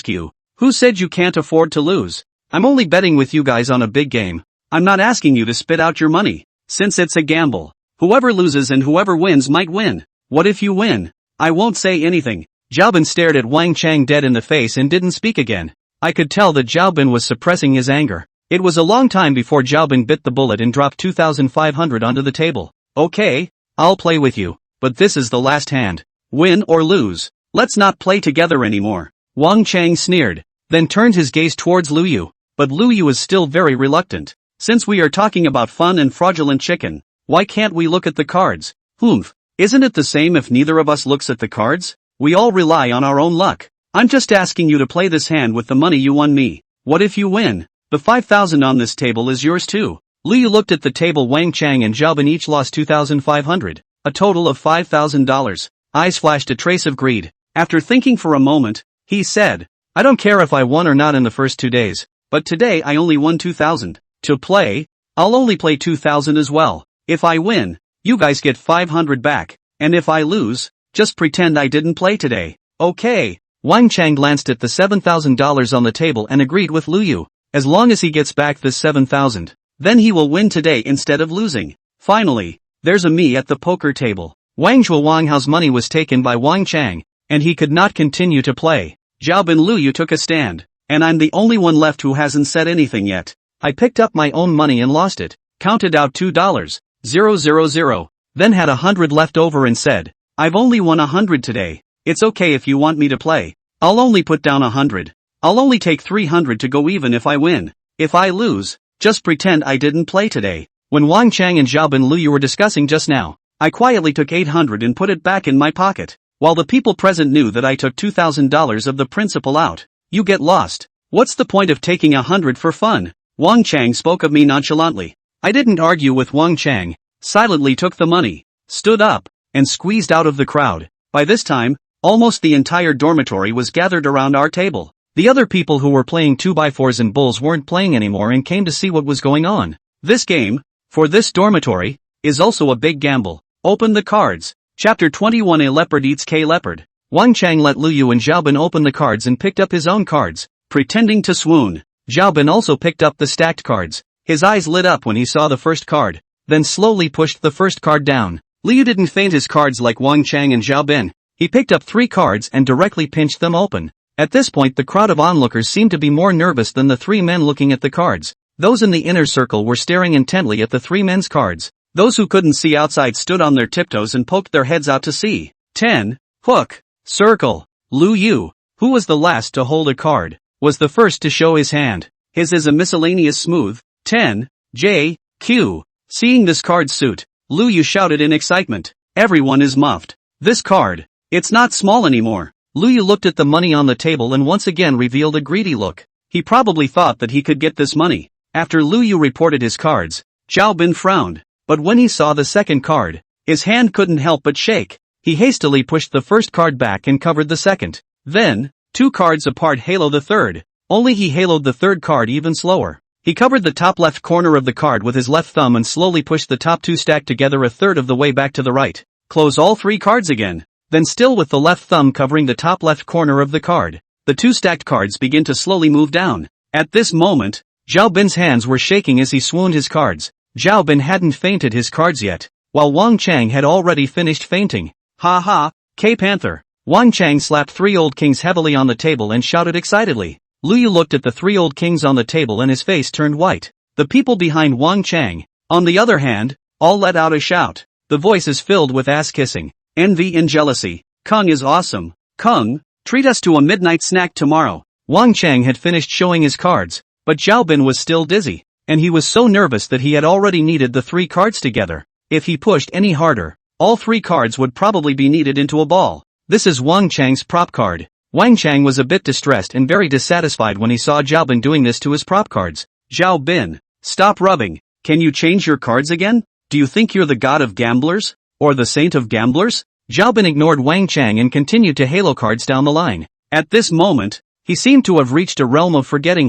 You. Who said you can't afford to lose? I'm only betting with you guys on a big game. I'm not asking you to spit out your money. Since it's a gamble, whoever loses and whoever wins might win. What if you win? I won't say anything. Zhao Bin stared at Wang Chang dead in the face and didn't speak again. I could tell that Zhao Bin was suppressing his anger. It was a long time before Zhao Bin bit the bullet and dropped 2,500 onto the table. "Okay, I'll play with you, but this is the last hand. Win or lose. Let's not play together anymore." Wang Chang sneered, then turned his gaze towards Lu Yu, but Lu Yu is still very reluctant. "Since we are talking about fun and fraudulent chicken, why can't we look at the cards?" "Humph, isn't it the same if neither of us looks at the cards? We all rely on our own luck. I'm just asking you to play this hand with the money you won me. What if you win? The 5,000 on this table is yours too. Liu looked at the table. Wang Chang and Zhao Bin each lost 2,500, a total of $5,000. Eyes flashed a trace of greed. After thinking for a moment, he said, I don't care if I won or not in the first 2 days, but today I only won 2,000. To play, I'll only play 2,000 as well. If I win, you guys get 500 back, and if I lose, just pretend I didn't play today. Okay. Wang Chang glanced at the $7,000 on the table and agreed with Liu. As long as he gets back this 7,000, then he will win today instead of losing. Finally, there's a me at the poker table. Wang Zhuanghao's money was taken by Wang Chang, and he could not continue to play. Zhao Bin Liu took a stand, and I'm the only one left who hasn't said anything yet. I picked up my own money and lost it, counted out $2,000, then had 100 left over and said, I've only won 100 today. It's okay if you want me to play. I'll only put down 100. I'll only take 300 to go even if I win. If I lose, just pretend I didn't play today. When Wang Chang and Zhao Bin Liu were discussing just now, I quietly took 800 and put it back in my pocket, while the people present knew that I took $2,000 of the principal out. You get lost. What's the point of taking 100 for fun? Wang Chang spoke of me nonchalantly. I didn't argue with Wang Chang, silently took the money, stood up, and squeezed out of the crowd. By this time, almost the entire dormitory was gathered around our table. The other people who were playing 2x4s and bulls weren't playing anymore and came to see what was going on. This game, for this dormitory, is also a big gamble. Open the cards. Chapter 21. A leopard eats K-leopard. Wang Chang let Liu and Zhao Bin open the cards and picked up his own cards, pretending to swoon. Zhao Bin also picked up the stacked cards. His eyes lit up when he saw the first card, then slowly pushed the first card down. Liu didn't feint his cards like Wang Chang and Zhao Bin. He picked up 3 cards and directly pinched them open. At this point the crowd of onlookers seemed to be more nervous than the 3 men looking at the cards. Those in the inner circle were staring intently at the 3 men's cards. Those who couldn't see outside stood on their tiptoes and poked their heads out to see. 10. Hook. Circle. Liu, who was the last to hold a card, was the first to show his hand. His is a miscellaneous smooth. 10. J. Q. Seeing this card suit, Liu shouted in excitement. Everyone is muffed. This card. It's not small anymore. Liu looked at the money on the table and once again revealed a greedy look. He probably thought that he could get this money. After Liu reported his cards, Zhao Bin frowned, but when he saw the second card, his hand couldn't help but shake. He hastily pushed the first card back and covered the second. Then, 2 cards apart, halo the third. Only he haloed the third card even slower. He covered the top left corner of the card with his left thumb and slowly pushed the top 2 stacked together a third of the way back to the right. Close all 3 cards again. Then still with the left thumb covering the top left corner of the card, the 2 stacked cards begin to slowly move down. At this moment, Zhao Bin's hands were shaking as he swooned his cards. Zhao Bin hadn't fainted his cards yet, while Wang Chang had already finished fainting. Ha ha, K-Panther. Wang Chang slapped 3 old kings heavily on the table and shouted excitedly. Liu looked at the 3 old kings on the table and his face turned white. The people behind Wang Chang, on the other hand, all let out a shout. The voices filled with ass-kissing, envy and jealousy. Kung is awesome. Kung, treat us to a midnight snack tomorrow. Wang Chang had finished showing his cards, but Zhao Bin was still dizzy, and he was so nervous that he had already kneaded the 3 cards together. If he pushed any harder, all 3 cards would probably be kneaded into a ball. This is Wang Chang's prop card. Wang Chang was a bit distressed and very dissatisfied when he saw Zhao Bin doing this to his prop cards. Zhao Bin, stop rubbing. Can you change your cards again? Do you think you're the god of gamblers? Or the saint of gamblers? Zhao Bin ignored Wang Chang and continued to halo cards down the line. At this moment, he seemed to have reached a realm of forgetting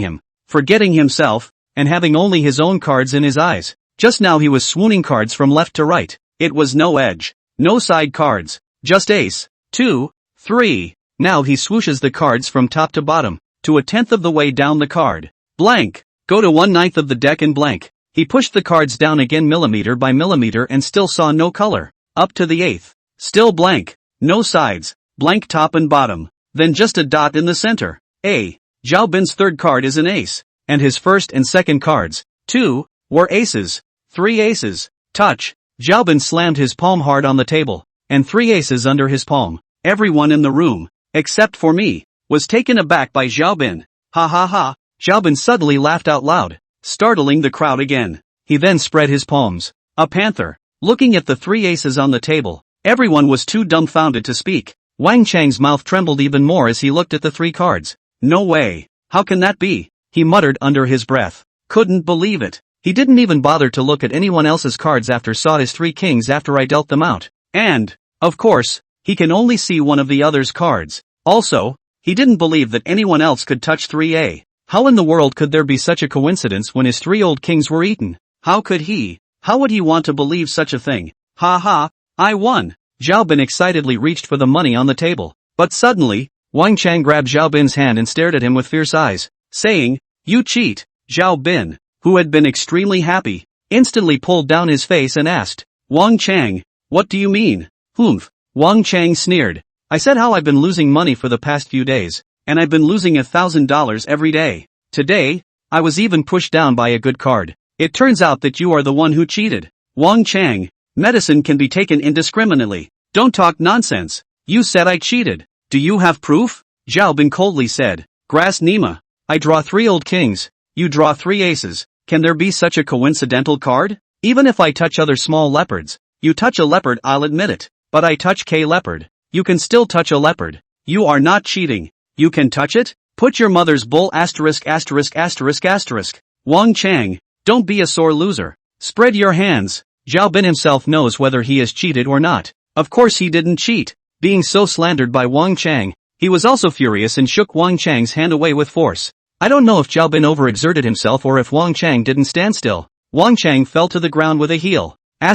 himself, and having only his own cards in his eyes. Just now he was swooning cards from left to right. It was no edge, no side cards, just ace, 2, 3. Now he swooshes the cards from top to bottom, to a tenth of the way down the card. Blank. Go to 1/9 of the deck and blank. He pushed the cards down again millimeter by millimeter and still saw no color. Up to the 8th. Still blank. No sides. Blank top and bottom. Then just a dot in the center. Zhao Bin's third card is an ace. And his first and second cards, 2, were aces. 3 aces. Touch. Zhao Bin slammed his palm hard on the table, and 3 aces under his palm. Everyone in the room, except for me, was taken aback by Zhao Bin. Ha ha ha. Zhao Bin suddenly laughed out loud, startling the crowd again. He then spread his palms. A panther. Looking at the 3 aces on the table, everyone was too dumbfounded to speak. Wang Chang's mouth trembled even more as he looked at the 3 cards. No way. How can that be? he muttered under his breath. Couldn't believe it. He didn't even bother to look at anyone else's cards after saw his 3 kings after I dealt them out. And, of course, he can only see one of the other's cards. Also, he didn't believe that anyone else could touch 3A. How in the world could there be such a coincidence when his 3 old kings were eaten? How would he want to believe such a thing? Ha ha, I won. Zhao Bin excitedly reached for the money on the table. But suddenly, Wang Chang grabbed Zhao Bin's hand and stared at him with fierce eyes, saying, "You cheat." Zhao Bin, who had been extremely happy, instantly pulled down his face and asked, "Wang Chang, what do you mean?" "Humph." Wang Chang sneered. "I said how I've been losing money for the past few days, and I've been losing $1,000 every day. Today, I was even pushed down by a good card. It turns out that you are the one who cheated." "Wang Chang, medicine can be taken indiscriminately. Don't talk nonsense. You said I cheated. Do you have proof?" Zhao Bin coldly said. "Grass Nima. I draw 3 old kings, you draw 3 aces. Can there be such a coincidental card? Even if I touch other small leopards, you touch a leopard, I'll admit it. But I touch K leopard. You can still touch a leopard. You are not cheating. You can touch it? Put your mother's bull *********. Wang Chang, don't be a sore loser. Spread your hands." Zhao Bin himself knows whether he has cheated or not. Of course he didn't cheat. Being so slandered by Wang Chang, he was also furious and shook Wang Chang's hand away with force. I don't know if Zhao Bin overexerted himself or if Wang Chang didn't stand still. Wang Chang fell to the ground with a heel. In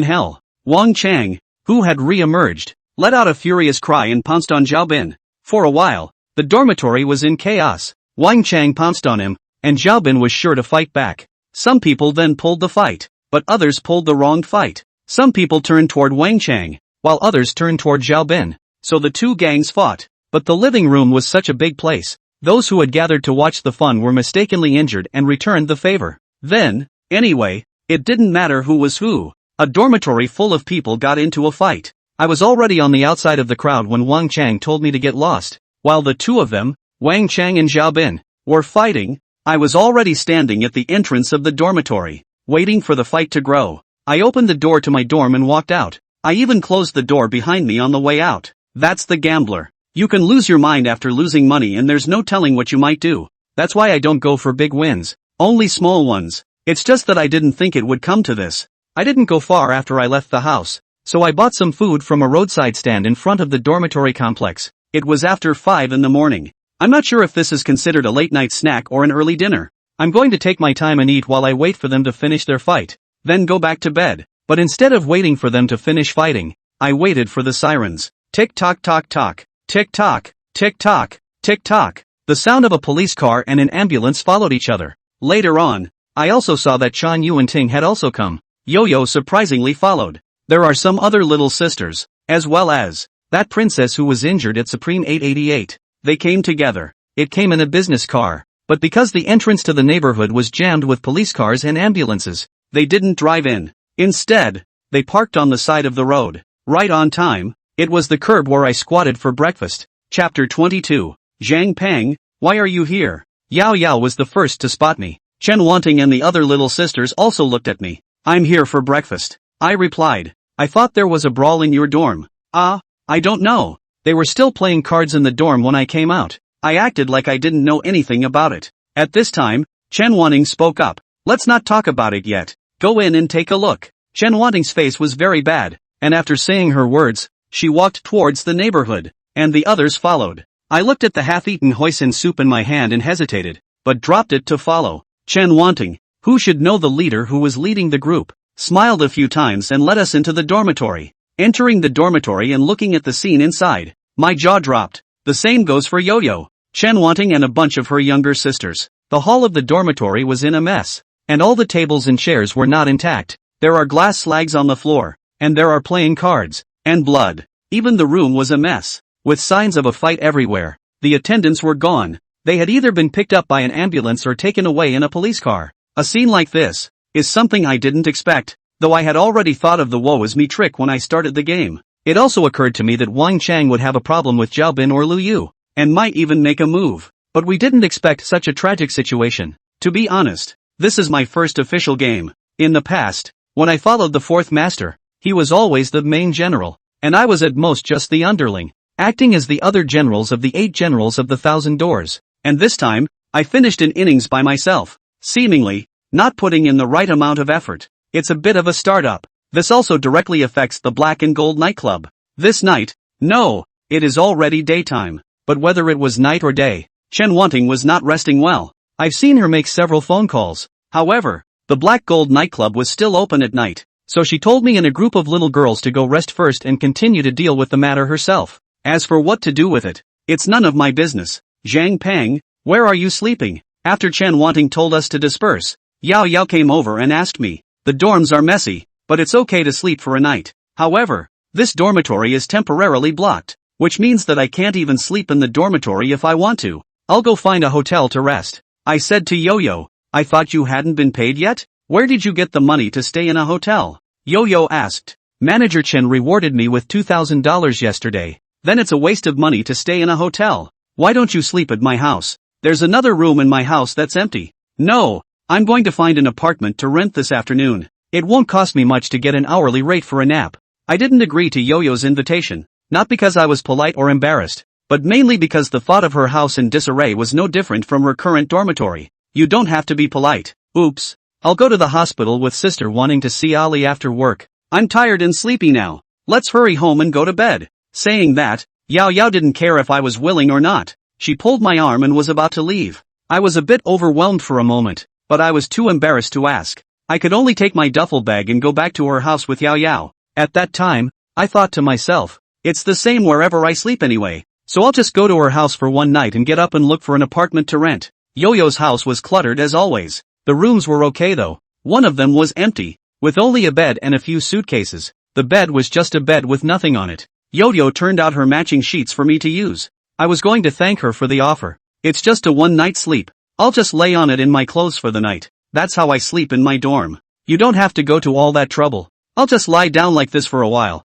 hell. Wang Chang, who had re-emerged, let out a furious cry and pounced on Zhao Bin. For a while, the dormitory was in chaos. Wang Chang pounced on him, and Zhao Bin was sure to fight back. Some people then pulled the fight, but others pulled the wrong fight. Some people turned toward Wang Chang, while others turned toward Zhao Bin. So the 2 gangs fought. But the living room was such a big place. Those who had gathered to watch the fun were mistakenly injured and returned the favor. Then, anyway, it didn't matter who was who. A dormitory full of people got into a fight. I was already on the outside of the crowd when Wang Chang told me to get lost. While the 2 of them, Wang Chang and Zhao Bin, were fighting, I was already standing at the entrance of the dormitory, waiting for the fight to grow. I opened the door to my dorm and walked out. I even closed the door behind me on the way out. That's the gambler. You can lose your mind after losing money and there's no telling what you might do. That's why I don't go for big wins, only small ones. It's just that I didn't think it would come to this. I didn't go far after I left the house, so I bought some food from a roadside stand in front of the dormitory complex. It was after 5 in the morning. I'm not sure if this is considered a late night snack or an early dinner. I'm going to take my time and eat while I wait for them to finish their fight, then go back to bed. But instead of waiting for them to finish fighting, I waited for the sirens. Tick tock tock tock. Tick tock, tick tock, tick tock. The sound of a police car and an ambulance followed each other. Later on, I also saw that Chan Yu and Ting had also come. Yo-Yo surprisingly followed. There are some other little sisters, as well as that princess who was injured at Supreme 888. They came together. It came in a business car, but because the entrance to the neighborhood was jammed with police cars and ambulances, they didn't drive in. Instead, they parked on the side of the road. Right on time. It was the curb where I squatted for breakfast. Chapter 22. Zhang Peng, why are you here? Yao Yao was the first to spot me. Chen Wanting and the other little sisters also looked at me. I'm here for breakfast, I replied. I thought there was a brawl in your dorm. I don't know. They were still playing cards in the dorm when I came out. I acted like I didn't know anything about it. At this time, Chen Wanting spoke up. Let's not talk about it yet. Go in and take a look. Chen Wanting's face was very bad, and after saying her words, she walked towards the neighborhood, and the others followed. I looked at the half-eaten hoisin soup in my hand and hesitated, but dropped it to follow. Chen Wanting, who should know the leader who was leading the group, smiled a few times and led us into the dormitory. Entering the dormitory and looking at the scene inside, my jaw dropped. The same goes for Yo-Yo, Chen Wanting and a bunch of her younger sisters. The hall of the dormitory was in a mess, and all the tables and chairs were not intact. There are glass slags on the floor, and there are playing cards. And blood. Even the room was a mess, with signs of a fight everywhere. The attendants were gone. They had either been picked up by an ambulance or taken away in a police car. A scene like this is something I didn't expect, though I had already thought of the woe is me trick when I started the game. It also occurred to me that Wang Chang would have a problem with Zhao Bin or Lu Yu, and might even make a move. But we didn't expect such a tragic situation. To be honest, this is my first official game. In the past, when I followed the fourth master, he was always the main general, and I was at most just the underling, acting as the other generals of the 8 generals of the 1,000 doors. And this time, I finished an innings by myself, seemingly not putting in the right amount of effort. It's a bit of a startup. This also directly affects the Black and Gold nightclub. This night, no, it is already daytime. But whether it was night or day, Chen Wanting was not resting well. I've seen her make several phone calls. However, the Black Gold nightclub was still open at night, so she told me and a group of little girls to go rest first and continue to deal with the matter herself. As for what to do with it, it's none of my business. Zhang Peng, where are you sleeping? After Chen Wanting told us to disperse, Yao Yao came over and asked me. The dorms are messy, but it's okay to sleep for a night. However, this dormitory is temporarily blocked, which means that I can't even sleep in the dormitory if I want to. I'll go find a hotel to rest. I said to Yo-Yo, I thought you hadn't been paid yet? Where did you get the money to stay in a hotel? Yo-Yo asked. Manager Chen rewarded me with $2,000 yesterday. Then it's a waste of money to stay in a hotel. Why don't you sleep at my house? There's another room in my house that's empty. No, I'm going to find an apartment to rent this afternoon. It won't cost me much to get an hourly rate for a nap. I didn't agree to Yo-Yo's invitation, not because I was polite or embarrassed, but mainly because the thought of her house in disarray was no different from her current dormitory. You don't have to be polite. Oops. I'll go to the hospital with sister wanting to see Ali after work. I'm tired and sleepy now. Let's hurry home and go to bed. Saying that, Yao Yao didn't care if I was willing or not. She pulled my arm and was about to leave. I was a bit overwhelmed for a moment, but I was too embarrassed to ask. I could only take my duffel bag and go back to her house with Yao Yao. At that time, I thought to myself, it's the same wherever I sleep anyway, so I'll just go to her house for one night and get up and look for an apartment to rent. Yo-Yo's house was cluttered as always. The rooms were okay though. One of them was empty, with only a bed and a few suitcases. The bed was just a bed with nothing on it. Yo-Yo turned out her matching sheets for me to use. I was going to thank her for the offer. It's just a one-night sleep. I'll just lay on it in my clothes for the night. That's how I sleep in my dorm. You don't have to go to all that trouble. I'll just lie down like this for a while.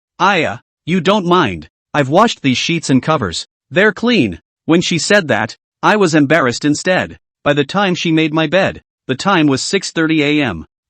You don't mind. I've washed these sheets and covers. They're clean. When she said that, I was embarrassed instead. By the time she made my bed, the time was 6:30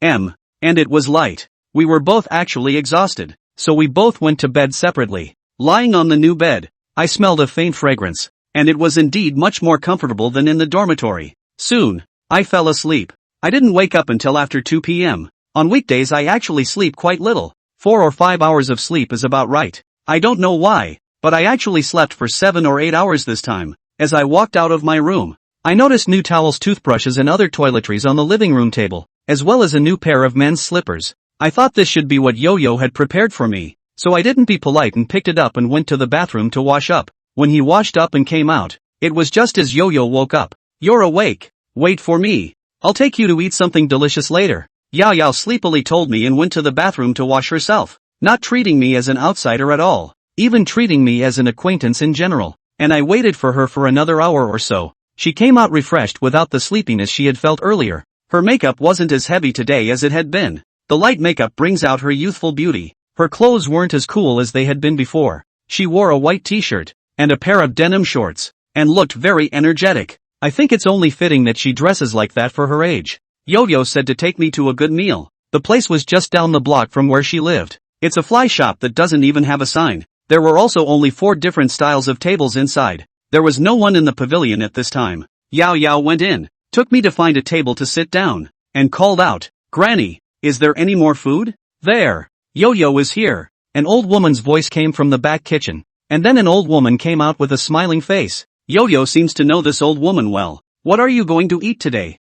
a.m. And it was light. We were both actually exhausted, so we both went to bed separately. Lying on the new bed, I smelled a faint fragrance, and it was indeed much more comfortable than in the dormitory. Soon, I fell asleep. I didn't wake up until after 2 p.m. On weekdays I actually sleep quite little. 4 or 5 hours of sleep is about right. I don't know why, but I actually slept for 7 or 8 hours this time. As I walked out of my room, I noticed new towels, toothbrushes and other toiletries on the living room table, as well as a new pair of men's slippers. I thought this should be what Yo-Yo had prepared for me, so I didn't be polite and picked it up and went to the bathroom to wash up. When he washed up and came out, it was just as Yo-Yo woke up. You're awake. Wait for me. I'll take you to eat something delicious later. Yao Yao sleepily told me and went to the bathroom to wash herself, not treating me as an outsider at all, even treating me as an acquaintance in general. And I waited for her for another hour or so. She came out refreshed without the sleepiness she had felt earlier. Her makeup wasn't as heavy today as it had been. The light makeup brings out her youthful beauty. Her clothes weren't as cool as they had been before. She wore a white t-shirt and a pair of denim shorts, and looked very energetic. I think it's only fitting that she dresses like that for her age. Yo-Yo said to take me to a good meal. The place was just down the block from where she lived. It's a fly shop that doesn't even have a sign. There were also only 4 different styles of tables inside. There was no one in the pavilion at this time. Yao Yao went in, took me to find a table to sit down, and called out, "Granny, is there any more food?" "There. Yo-Yo is here." An old woman's voice came from the back kitchen, and then an old woman came out with a smiling face. Yo-Yo seems to know this old woman well. "What are you going to eat today?"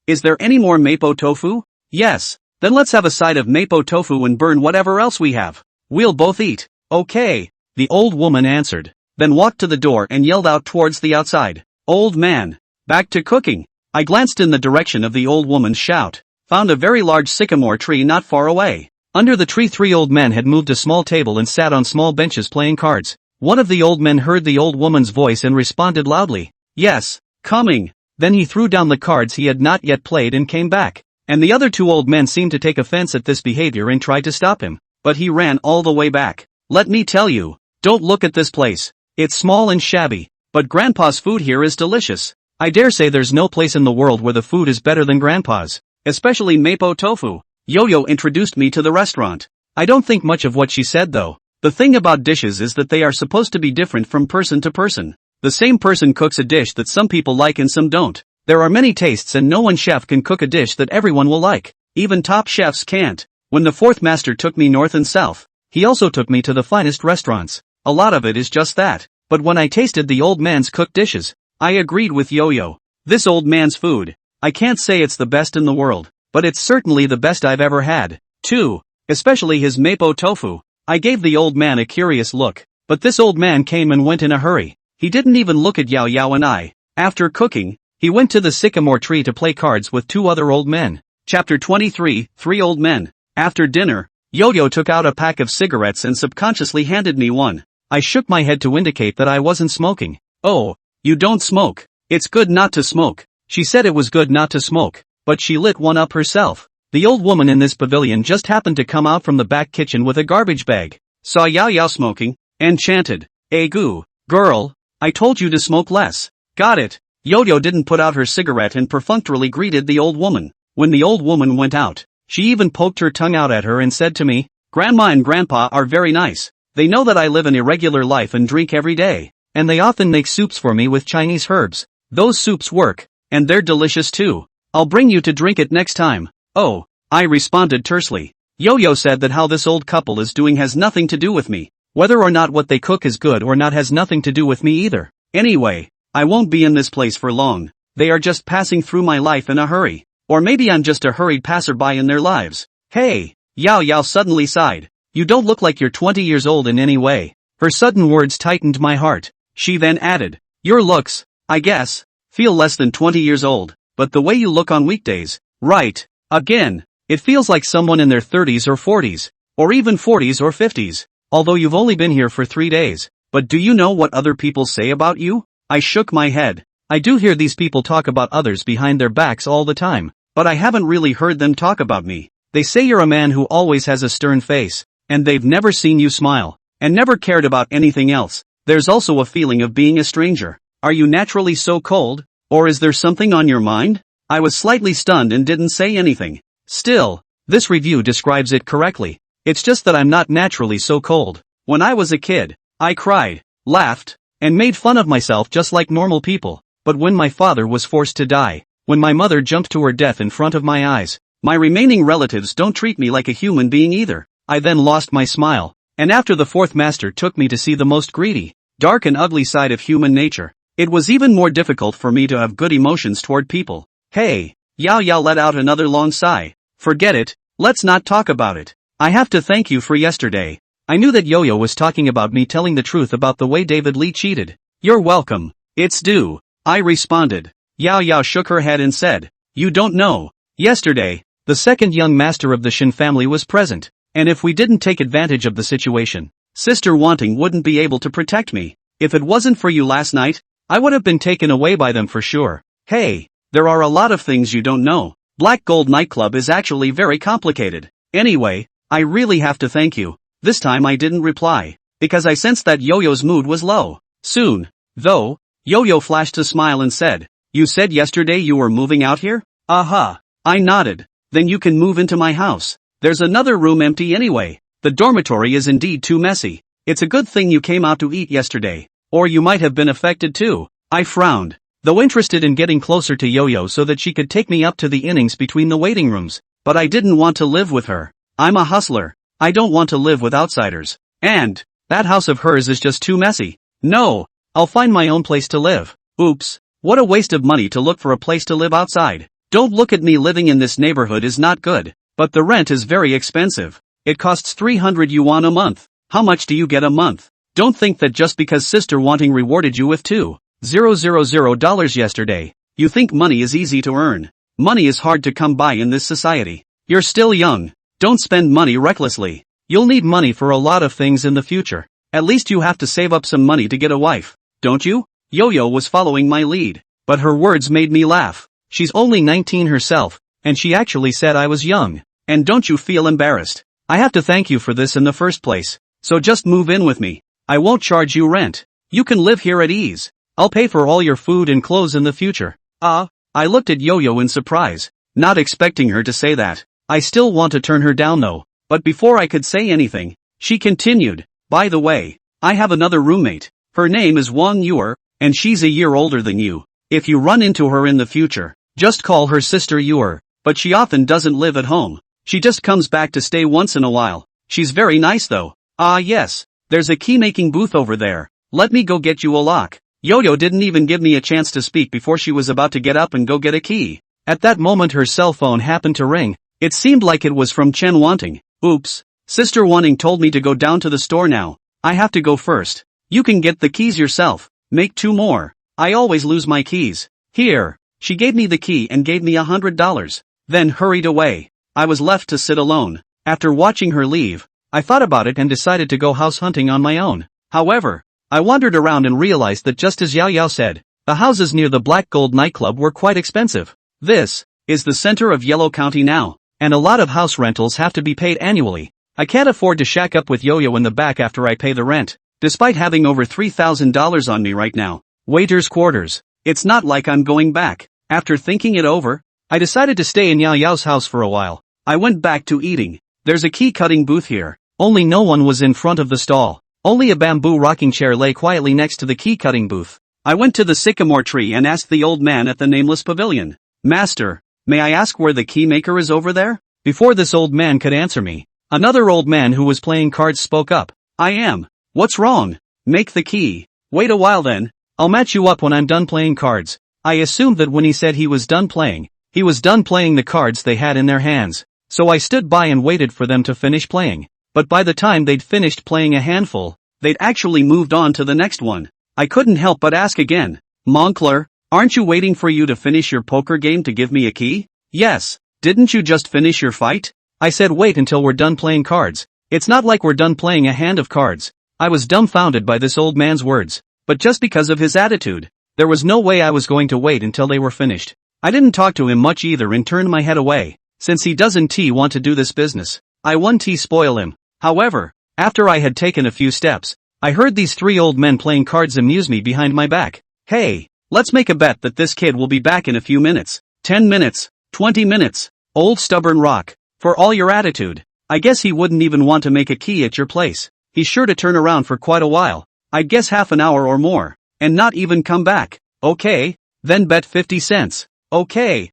Is there any more mapo tofu?" "Yes. Then let's have a side of mapo tofu and burn whatever else we have. We'll both eat." "Okay," the old woman answered, then walked to the door and yelled out towards the outside, "Old man, back to cooking." I glanced in the direction of the old woman's shout, found a very large sycamore tree not far away. Under the tree 3 old men had moved a small table and sat on small benches playing cards. One of the old men heard the old woman's voice and responded loudly, "Yes, coming." Then he threw down the cards he had not yet played and came back. And the other 2 old men seemed to take offense at this behavior and tried to stop him. But he ran all the way back. "Let me tell you, don't look at this place. It's small and shabby, but Grandpa's food here is delicious. I dare say there's no place in the world where the food is better than Grandpa's, especially mapo tofu." Yo-Yo introduced me to the restaurant. I don't think much of what she said though. The thing about dishes is that they are supposed to be different from person to person. The same person cooks a dish that some people like and some don't. There are many tastes and no one chef can cook a dish that everyone will like. Even top chefs can't. When the fourth master took me north and south, he also took me to the finest restaurants. A lot of it is just that. But when I tasted the old man's cooked dishes, I agreed with Yo-Yo. This old man's food, I can't say it's the best in the world, but it's certainly the best I've ever had. 2. Especially his mapo tofu. I gave the old man a curious look, but this old man came and went in a hurry. He didn't even look at Yao Yao and I. After cooking, he went to the sycamore tree to play cards with 2 other old men. Chapter 23, 3 Old Men. After dinner, Yo-Yo took out a pack of cigarettes and subconsciously handed me one. I shook my head to indicate that I wasn't smoking. Oh, you don't smoke. It's good not to smoke. She said it was good not to smoke, but she lit one up herself. The old woman in this pavilion just happened to come out from the back kitchen with a garbage bag, saw Yao Yao smoking, and chanted, "Egu, girl, I told you to smoke less." Got it. Yo-Yo didn't put out her cigarette and perfunctorily greeted the old woman. When the old woman went out, she even poked her tongue out at her and said to me, "Grandma and Grandpa are very nice. They know that I live an irregular life and drink every day, and they often make soups for me with Chinese herbs. Those soups work, and they're delicious too. I'll bring you to drink it next time." "Oh," I responded tersely. Yo-Yo said that how this old couple is doing has nothing to do with me. Whether or not what they cook is good or not has nothing to do with me either. Anyway, I won't be in this place for long. They are just passing through my life in a hurry. Or maybe I'm just a hurried passerby in their lives. Hey, Yao Yao suddenly sighed. You don't look like you're 20 years old in any way. Her sudden words tightened my heart. She then added, your looks, I guess, feel less than 20 years old, but the way you look on weekdays, right, again, it feels like someone in their 30s or 40s, or even 40s or 50s, although you've only been here for 3 days. But do you know what other people say about you? I shook my head. I do hear these people talk about others behind their backs all the time, but I haven't really heard them talk about me. They say you're a man who always has a stern face, and they've never seen you smile, and never cared about anything else. There's also a feeling of being a stranger. Are you naturally so cold, or is there something on your mind? I was slightly stunned and didn't say anything. Still, this review describes it correctly. It's just that I'm not naturally so cold. When I was a kid, I cried, laughed, and made fun of myself just like normal people. But when my father was forced to die, when my mother jumped to her death in front of my eyes, my remaining relatives don't treat me like a human being either. I then lost my smile, and after the fourth master took me to see the most greedy, dark and ugly side of human nature, it was even more difficult for me to have good emotions toward people. Hey, Yao Yao let out another long sigh. Forget it, let's not talk about it. I have to thank you for yesterday. I knew that Yo-Yo was talking about me telling the truth about the way David Lee cheated. You're welcome. It's due, I responded. Yao Yao shook her head and said, you don't know. Yesterday, the second young master of the Shin family was present, and if we didn't take advantage of the situation, Sister Wanting wouldn't be able to protect me. If it wasn't for you last night, I would have been taken away by them for sure. Hey, there are a lot of things you don't know. Black Gold nightclub is actually very complicated. Anyway, I really have to thank you. This time I didn't reply, because I sensed that Yo-Yo's mood was low. Soon, though, Yo-Yo flashed a smile and said, you said yesterday you were moving out here? Aha. I nodded. Then you can move into my house. There's another room empty anyway. The dormitory is indeed too messy. It's a good thing you came out to eat yesterday, or you might have been affected too. I frowned, though interested in getting closer to Yo-Yo so that she could take me up to the innings between the waiting rooms, but I didn't want to live with her. I'm a hustler. I don't want to live with outsiders. And that house of hers is just too messy. No, I'll find my own place to live. Oops, what a waste of money to look for a place to live outside. Don't look at me, living in this neighborhood is not good, but the rent is very expensive. It costs 300 yuan a month. How much do you get a month? Don't think that just because Sister Wanting rewarded you with $2,000 yesterday, you think money is easy to earn. Money is hard to come by in this society. You're still young. Don't spend money recklessly. You'll need money for a lot of things in the future. At least you have to save up some money to get a wife, don't you? Yo-Yo was following my lead, but her words made me laugh. She's only 19 herself, and she actually said I was young. And don't you feel embarrassed? I have to thank you for this in the first place, so just move in with me. I won't charge you rent. You can live here at ease. I'll pay for all your food and clothes in the future. I looked at Yo-Yo in surprise, not expecting her to say that. I still want to turn her down though, but before I could say anything, she continued, by the way, I have another roommate. Her name is Wang Yuer, and she's a year older than you. If you run into her in the future, just call her sister Yor, but she often doesn't live at home. She just comes back to stay once in a while. She's very nice though. Ah yes, there's a key-making booth over there. Let me go get you a lock. Yo-Yo didn't even give me a chance to speak before she was about to get up and go get a key. At that moment her cell phone happened to ring. It seemed like it was from Chen Wanting. Oops. Sister Wanting told me to go down to the store now. I have to go first. You can get the keys yourself. Make 2 more. I always lose my keys. Here. She gave me the key and gave me $100. Then hurried away. I was left to sit alone. After watching her leave, I thought about it and decided to go house hunting on my own. However, I wandered around and realized that just as Yao Yao said, the houses near the Black Gold nightclub were quite expensive. This is the center of Yellow County now, and a lot of house rentals have to be paid annually. I can't afford to shack up with Yo-Yo in the back after I pay the rent, despite having over $3,000 on me right now. Waiter's quarters. It's not like I'm going back. After thinking it over, I decided to stay in Yao Yao's house for a while. I went back to eating. There's a key-cutting booth here. Only no one was in front of the stall. Only a bamboo rocking chair lay quietly next to the key-cutting booth. I went to the sycamore tree and asked the old man at the nameless pavilion, "Master, may I ask where the key maker is over there?" Before this old man could answer me, another old man who was playing cards spoke up. "I am. What's wrong? Make the key. Wait a while then. I'll match you up when I'm done playing cards." I assumed that when he said he was done playing the cards they had in their hands. So I stood by and waited for them to finish playing. But by the time they'd finished playing a handful, they'd actually moved on to the next one. I couldn't help but ask again, "Moncler, aren't you waiting for you to finish your poker game to give me a key?" "Yes, didn't you just finish your fight?" I said, "Wait until we're done playing cards. It's not like we're done playing a hand of cards." I was dumbfounded by this old man's words, but just because of his attitude, there was no way I was going to wait until they were finished. I didn't talk to him much either and turned my head away, since he doesn't want to do this business. I won't spoil him. However, after I had taken a few steps, I heard these 3 old men playing cards amuse me behind my back. "Hey, let's make a bet that this kid will be back in a few minutes. 10 minutes, 20 minutes. Old stubborn rock. For all your attitude, I guess he wouldn't even want to make a key at your place. He's sure to turn around for quite a while. I'd guess half an hour or more, and not even come back." "Okay, then bet 50 cents. Okay.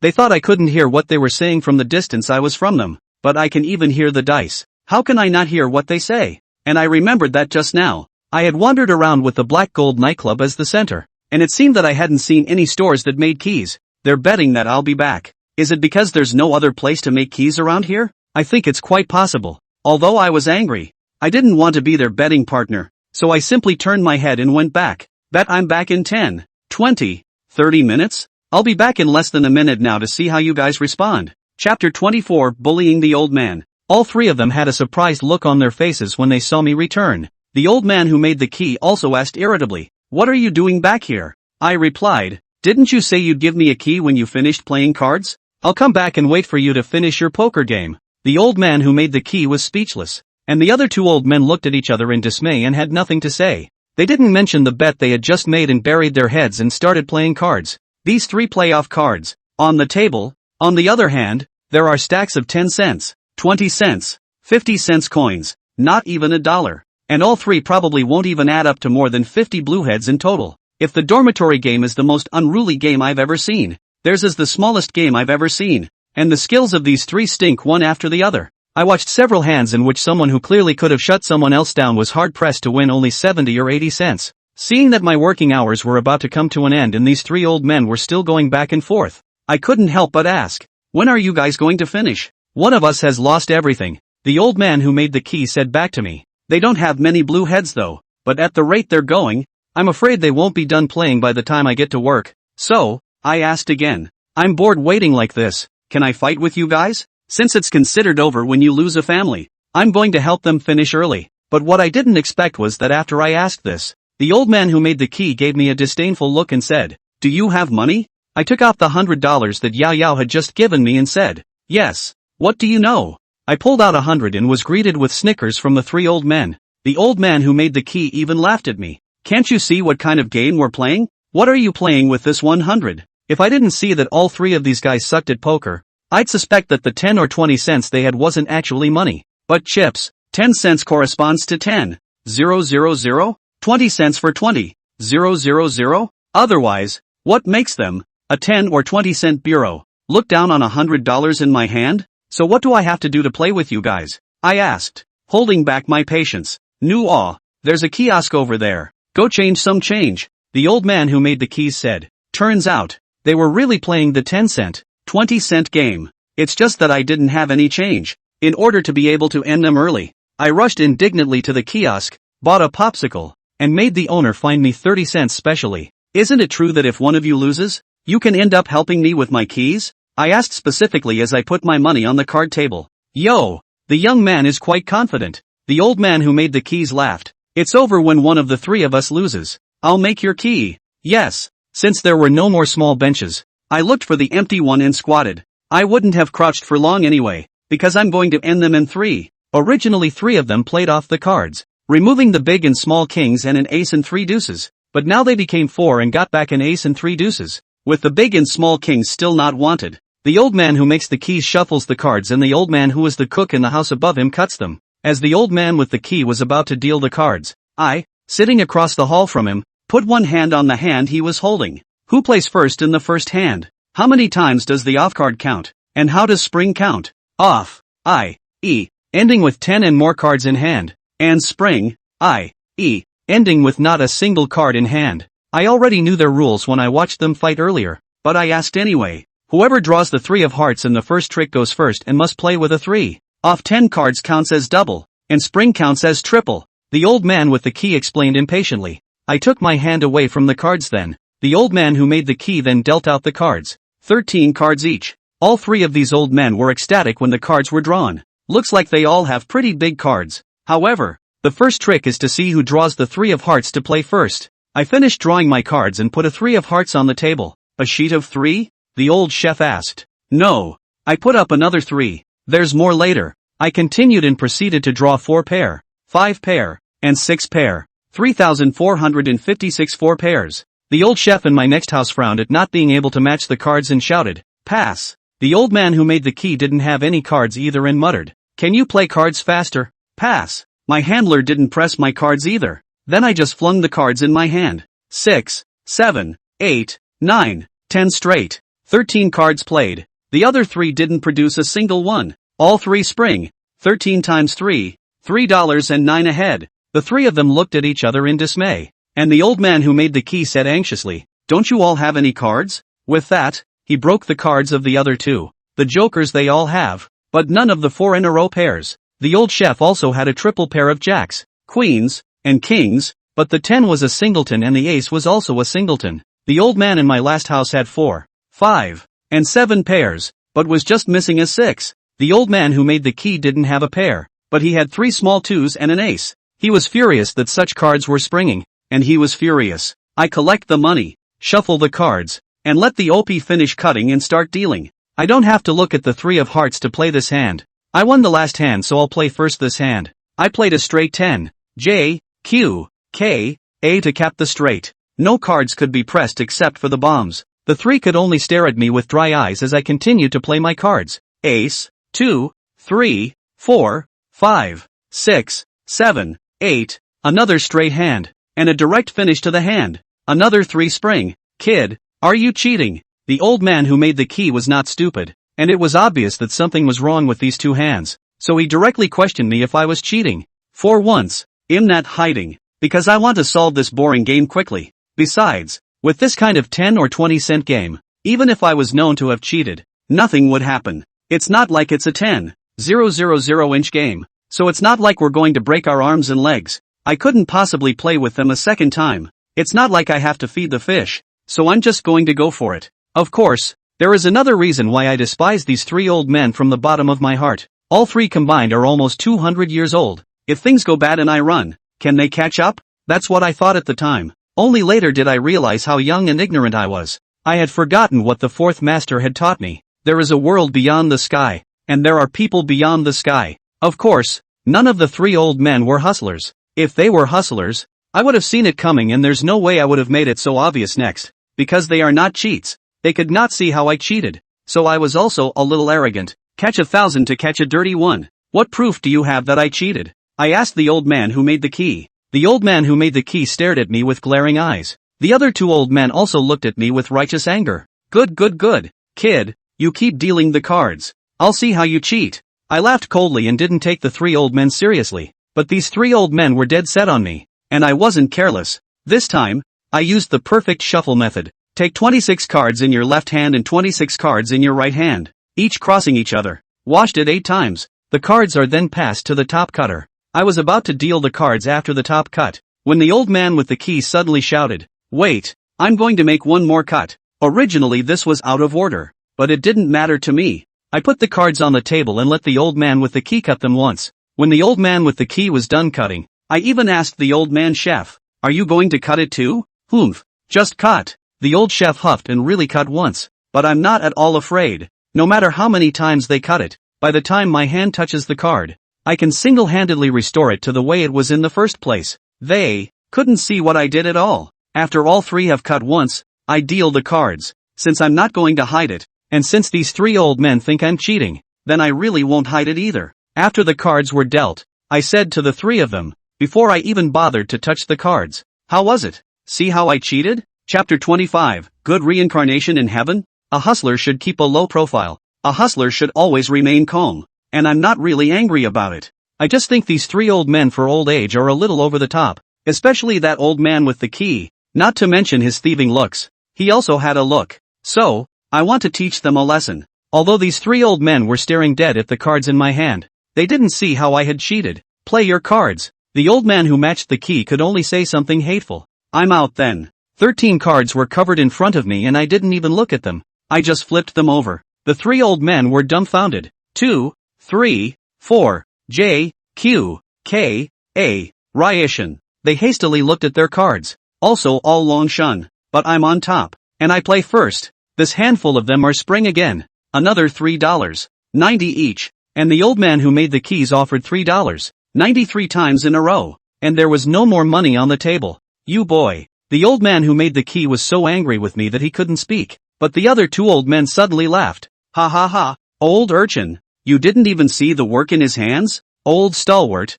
They thought I couldn't hear what they were saying from the distance I was from them, but I can even hear the dice. How can I not hear what they say? And I remembered that just now, I had wandered around with the Black Gold nightclub as the center, and it seemed that I hadn't seen any stores that made keys. They're betting that I'll be back. Is it because there's no other place to make keys around here? I think it's quite possible. Although I was angry, I didn't want to be their betting partner, so I simply turned my head and went back. Bet I'm back in 10, 20, 30 minutes? I'll be back in less than a minute now to see how you guys respond. Chapter 24, Bullying the Old Man. All 3 of them had a surprised look on their faces when they saw me return. The old man who made the key also asked irritably, "What are you doing back here?" I replied, "Didn't you say you'd give me a key when you finished playing cards? I'll come back and wait for you to finish your poker game." The old man who made the key was speechless, and the other 2 old men looked at each other in dismay and had nothing to say. They didn't mention the bet they had just made and buried their heads and started playing cards. These 3 playoff cards. On the table, on the other hand, there are stacks of 10 cents, 20 cents, 50 cents coins, not even $1. And all 3 probably won't even add up to more than 50 blue heads in total. If the dormitory game is the most unruly game I've ever seen, theirs is the smallest game I've ever seen. And the skills of these 3 stink one after the other. I watched several hands in which someone who clearly could have shut someone else down was hard-pressed to win only 70 or 80 cents. Seeing that my working hours were about to come to an end and these 3 old men were still going back and forth, I couldn't help but ask, "When are you guys going to finish? One of us has lost everything." The old man who made the key said back to me, "They don't have many blue heads though, but at the rate they're going, I'm afraid they won't be done playing by the time I get to work." So, I asked again, "I'm bored waiting like this. Can I fight with you guys? Since it's considered over when you lose a family, I'm going to help them finish early." But what I didn't expect was that after I asked this, the old man who made the key gave me a disdainful look and said, "Do you have money?" I took out the $100 that Yao Yao had just given me and said, "Yes. What do you know?" I pulled out 100 and was greeted with snickers from the 3 old men. The old man who made the key even laughed at me. "Can't you see what kind of game we're playing? What are you playing with this 100? If I didn't see that all 3 of these guys sucked at poker, I'd suspect that the 10 or 20 cents they had wasn't actually money, but chips. 10 cents corresponds to 10, 000, 20 cents for 20, 000? Otherwise, what makes them a 10 or 20-cent bureau? Look down on $100 in my hand? So what do I have to do to play with you guys? I asked, holding back my patience. There's a kiosk over there. Go change some change, the old man who made the keys said. Turns out, they were really playing the 10-cent, 20-cent game. It's just that I didn't have any change. In order to be able to end them early, I rushed indignantly to the kiosk, bought a popsicle, and made the owner find me 30 cents specially. Isn't it true that if one of you loses, you can end up helping me with my keys? I asked specifically as I put my money on the card table. Yo! The young man is quite confident. The old man who made the keys laughed. It's over when one of the three of us loses. I'll make your key. Yes. Since there were no more small benches, I looked for the empty one and squatted. I wouldn't have crouched for long anyway, because I'm going to end them in 3. Originally 3 of them played off the cards, removing the big and small kings and an ace and 3 deuces, but now they became 4 and got back an ace and 3 deuces, with the big and small kings still not wanted. The old man who makes the keys shuffles the cards and the old man who is the cook in the house above him cuts them. As the old man with the key was about to deal the cards, I, sitting across the hall from him, put one hand on the hand he was holding. Who plays first in the first hand? How many times does the off card count? And how does spring count? Off, i.e., ending with 10 and more cards in hand, and spring, i.e., ending with not a single card in hand. I already knew their rules when I watched them fight earlier, but I asked anyway. Whoever draws the 3 of hearts in the first trick goes first and must play with a 3. Off 10 cards counts as double, and spring counts as triple, the old man with the key explained impatiently. I took my hand away from the cards then. The old man who made the key then dealt out the cards. 13 cards each. All 3 of these old men were ecstatic when the cards were drawn. Looks like they all have pretty big cards. However, the first trick is to see who draws the 3 of hearts to play first. I finished drawing my cards and put a 3 of hearts on the table. A sheet of 3? The old chef asked. No. I put up another 3. There's more later. I continued and proceeded to draw 4 pair, 5 pair, and 6 pair. 3,456 4 pairs. The old chef in my next house frowned at not being able to match the cards and shouted, pass. The old man who made the key didn't have any cards either and muttered, can you play cards faster? Pass. My handler didn't press my cards either. Then I just flung the cards in my hand. 6, 7, 8, 9, 10 straight. 13 cards played. The other 3 didn't produce a single one. All 3 spring. 13 times 3. $3 and 9 ahead. The 3 of them looked at each other in dismay. And the old man who made the key said anxiously, don't you all have any cards? With that, he broke the cards of the other 2. The jokers they all have, but none of the 4 in a row pairs. The old chef also had a triple pair of jacks, queens, and kings, but the 10 was a singleton and the ace was also a singleton. The old man in my last house had 4, 5, and 7 pairs, but was just missing a 6. The old man who made the key didn't have a pair, but he had 3 small 2s and an ace. He was furious that such cards were springing, and he was furious. I collect the money, shuffle the cards, and let the OP finish cutting and start dealing. I don't have to look at the 3 of hearts to play this hand. I won the last hand so I'll play first this hand. I played a straight 10, J, Q, K, A to cap the straight. No cards could be pressed except for the bombs. The 3 could only stare at me with dry eyes as I continued to play my cards. Ace, 2, 3, 4, 5, 6, 7, 8, another straight hand, and a direct finish to the hand. Another 3 spring. Kid, are you cheating? The old man who made the key was not stupid, and it was obvious that something was wrong with these 2 hands, so he directly questioned me if I was cheating. For once, I'm not hiding, because I want to solve this boring game quickly. Besides, with this kind of 10 or 20 cent game, even if I was known to have cheated, nothing would happen. It's not like it's a 10,000 inch game, so it's not like we're going to break our arms and legs. I couldn't possibly play with them a second time. It's not like I have to feed the fish, so I'm just going to go for it. Of course, there is another reason why I despise these 3 old men from the bottom of my heart. All 3 combined are almost 200 years old. If things go bad and I run, can they catch up? That's what I thought at the time. Only later did I realize how young and ignorant I was. I had forgotten what the 4th master had taught me. There is a world beyond the sky, and there are people beyond the sky. Of course, none of the 3 old men were hustlers. If they were hustlers, I would have seen it coming and there's no way I would have made it so obvious next. Because they are not cheats. They could not see how I cheated. So I was also a little arrogant. Catch 1,000 to catch a dirty one. What proof do you have that I cheated? I asked the old man who made the key. The old man who made the key stared at me with glaring eyes. The other two old men also looked at me with righteous anger. Good, good, good. Kid, you keep dealing the cards. I'll see how you cheat. I laughed coldly and didn't take the three old men seriously, but these three old men were dead set on me. And I wasn't careless. This time, I used the perfect shuffle method. Take 26 cards in your left hand and 26 cards in your right hand, each crossing each other. Washed it 8 times. The cards are then passed to the top cutter. I was about to deal the cards after the top cut, when the old man with the key suddenly shouted, "Wait, I'm going to make one more cut." Originally this was out of order, but it didn't matter to me. I put the cards on the table and let the old man with the key cut them once. When the old man with the key was done cutting, I even asked the old man chef, "Are you going to cut it too?" "Humph, just cut." The old chef huffed and really cut once, but I'm not at all afraid. No matter how many times they cut it, by the time my hand touches the card, I can single-handedly restore it to the way it was in the first place. They couldn't see what I did at all. After all three have cut once, I deal the cards. Since I'm not going to hide it, and since these three old men think I'm cheating, then I really won't hide it either. After the cards were dealt, I said to the three of them, before I even bothered to touch the cards, "How was it? See how I cheated?" Chapter 25, Good Reincarnation in Heaven? A hustler should keep a low profile. A hustler should always remain calm. And I'm not really angry about it. I just think these three old men for old age are a little over the top. Especially that old man with the key. Not to mention his thieving looks. He also had a look. So, I want to teach them a lesson. Although these three old men were staring dead at the cards in my hand, they didn't see how I had cheated. Play your cards. The old man who matched the key could only say something hateful. I'm out then. 13 cards were covered in front of me and I didn't even look at them. I just flipped them over. The three old men were dumbfounded. 2, 3, 4, J, Q, K, A, Ryishan. They hastily looked at their cards. Also all long shun. But I'm on top. And I play first. This handful of them are spring again. Another $3.90 each. And the old man who made the keys offered $3.93 times in a row. And there was no more money on the table. You boy. The old man who made the key was so angry with me that he couldn't speak. But the other two old men suddenly laughed. Ha ha ha. Old urchin. You didn't even see the work in his hands? Old stalwart.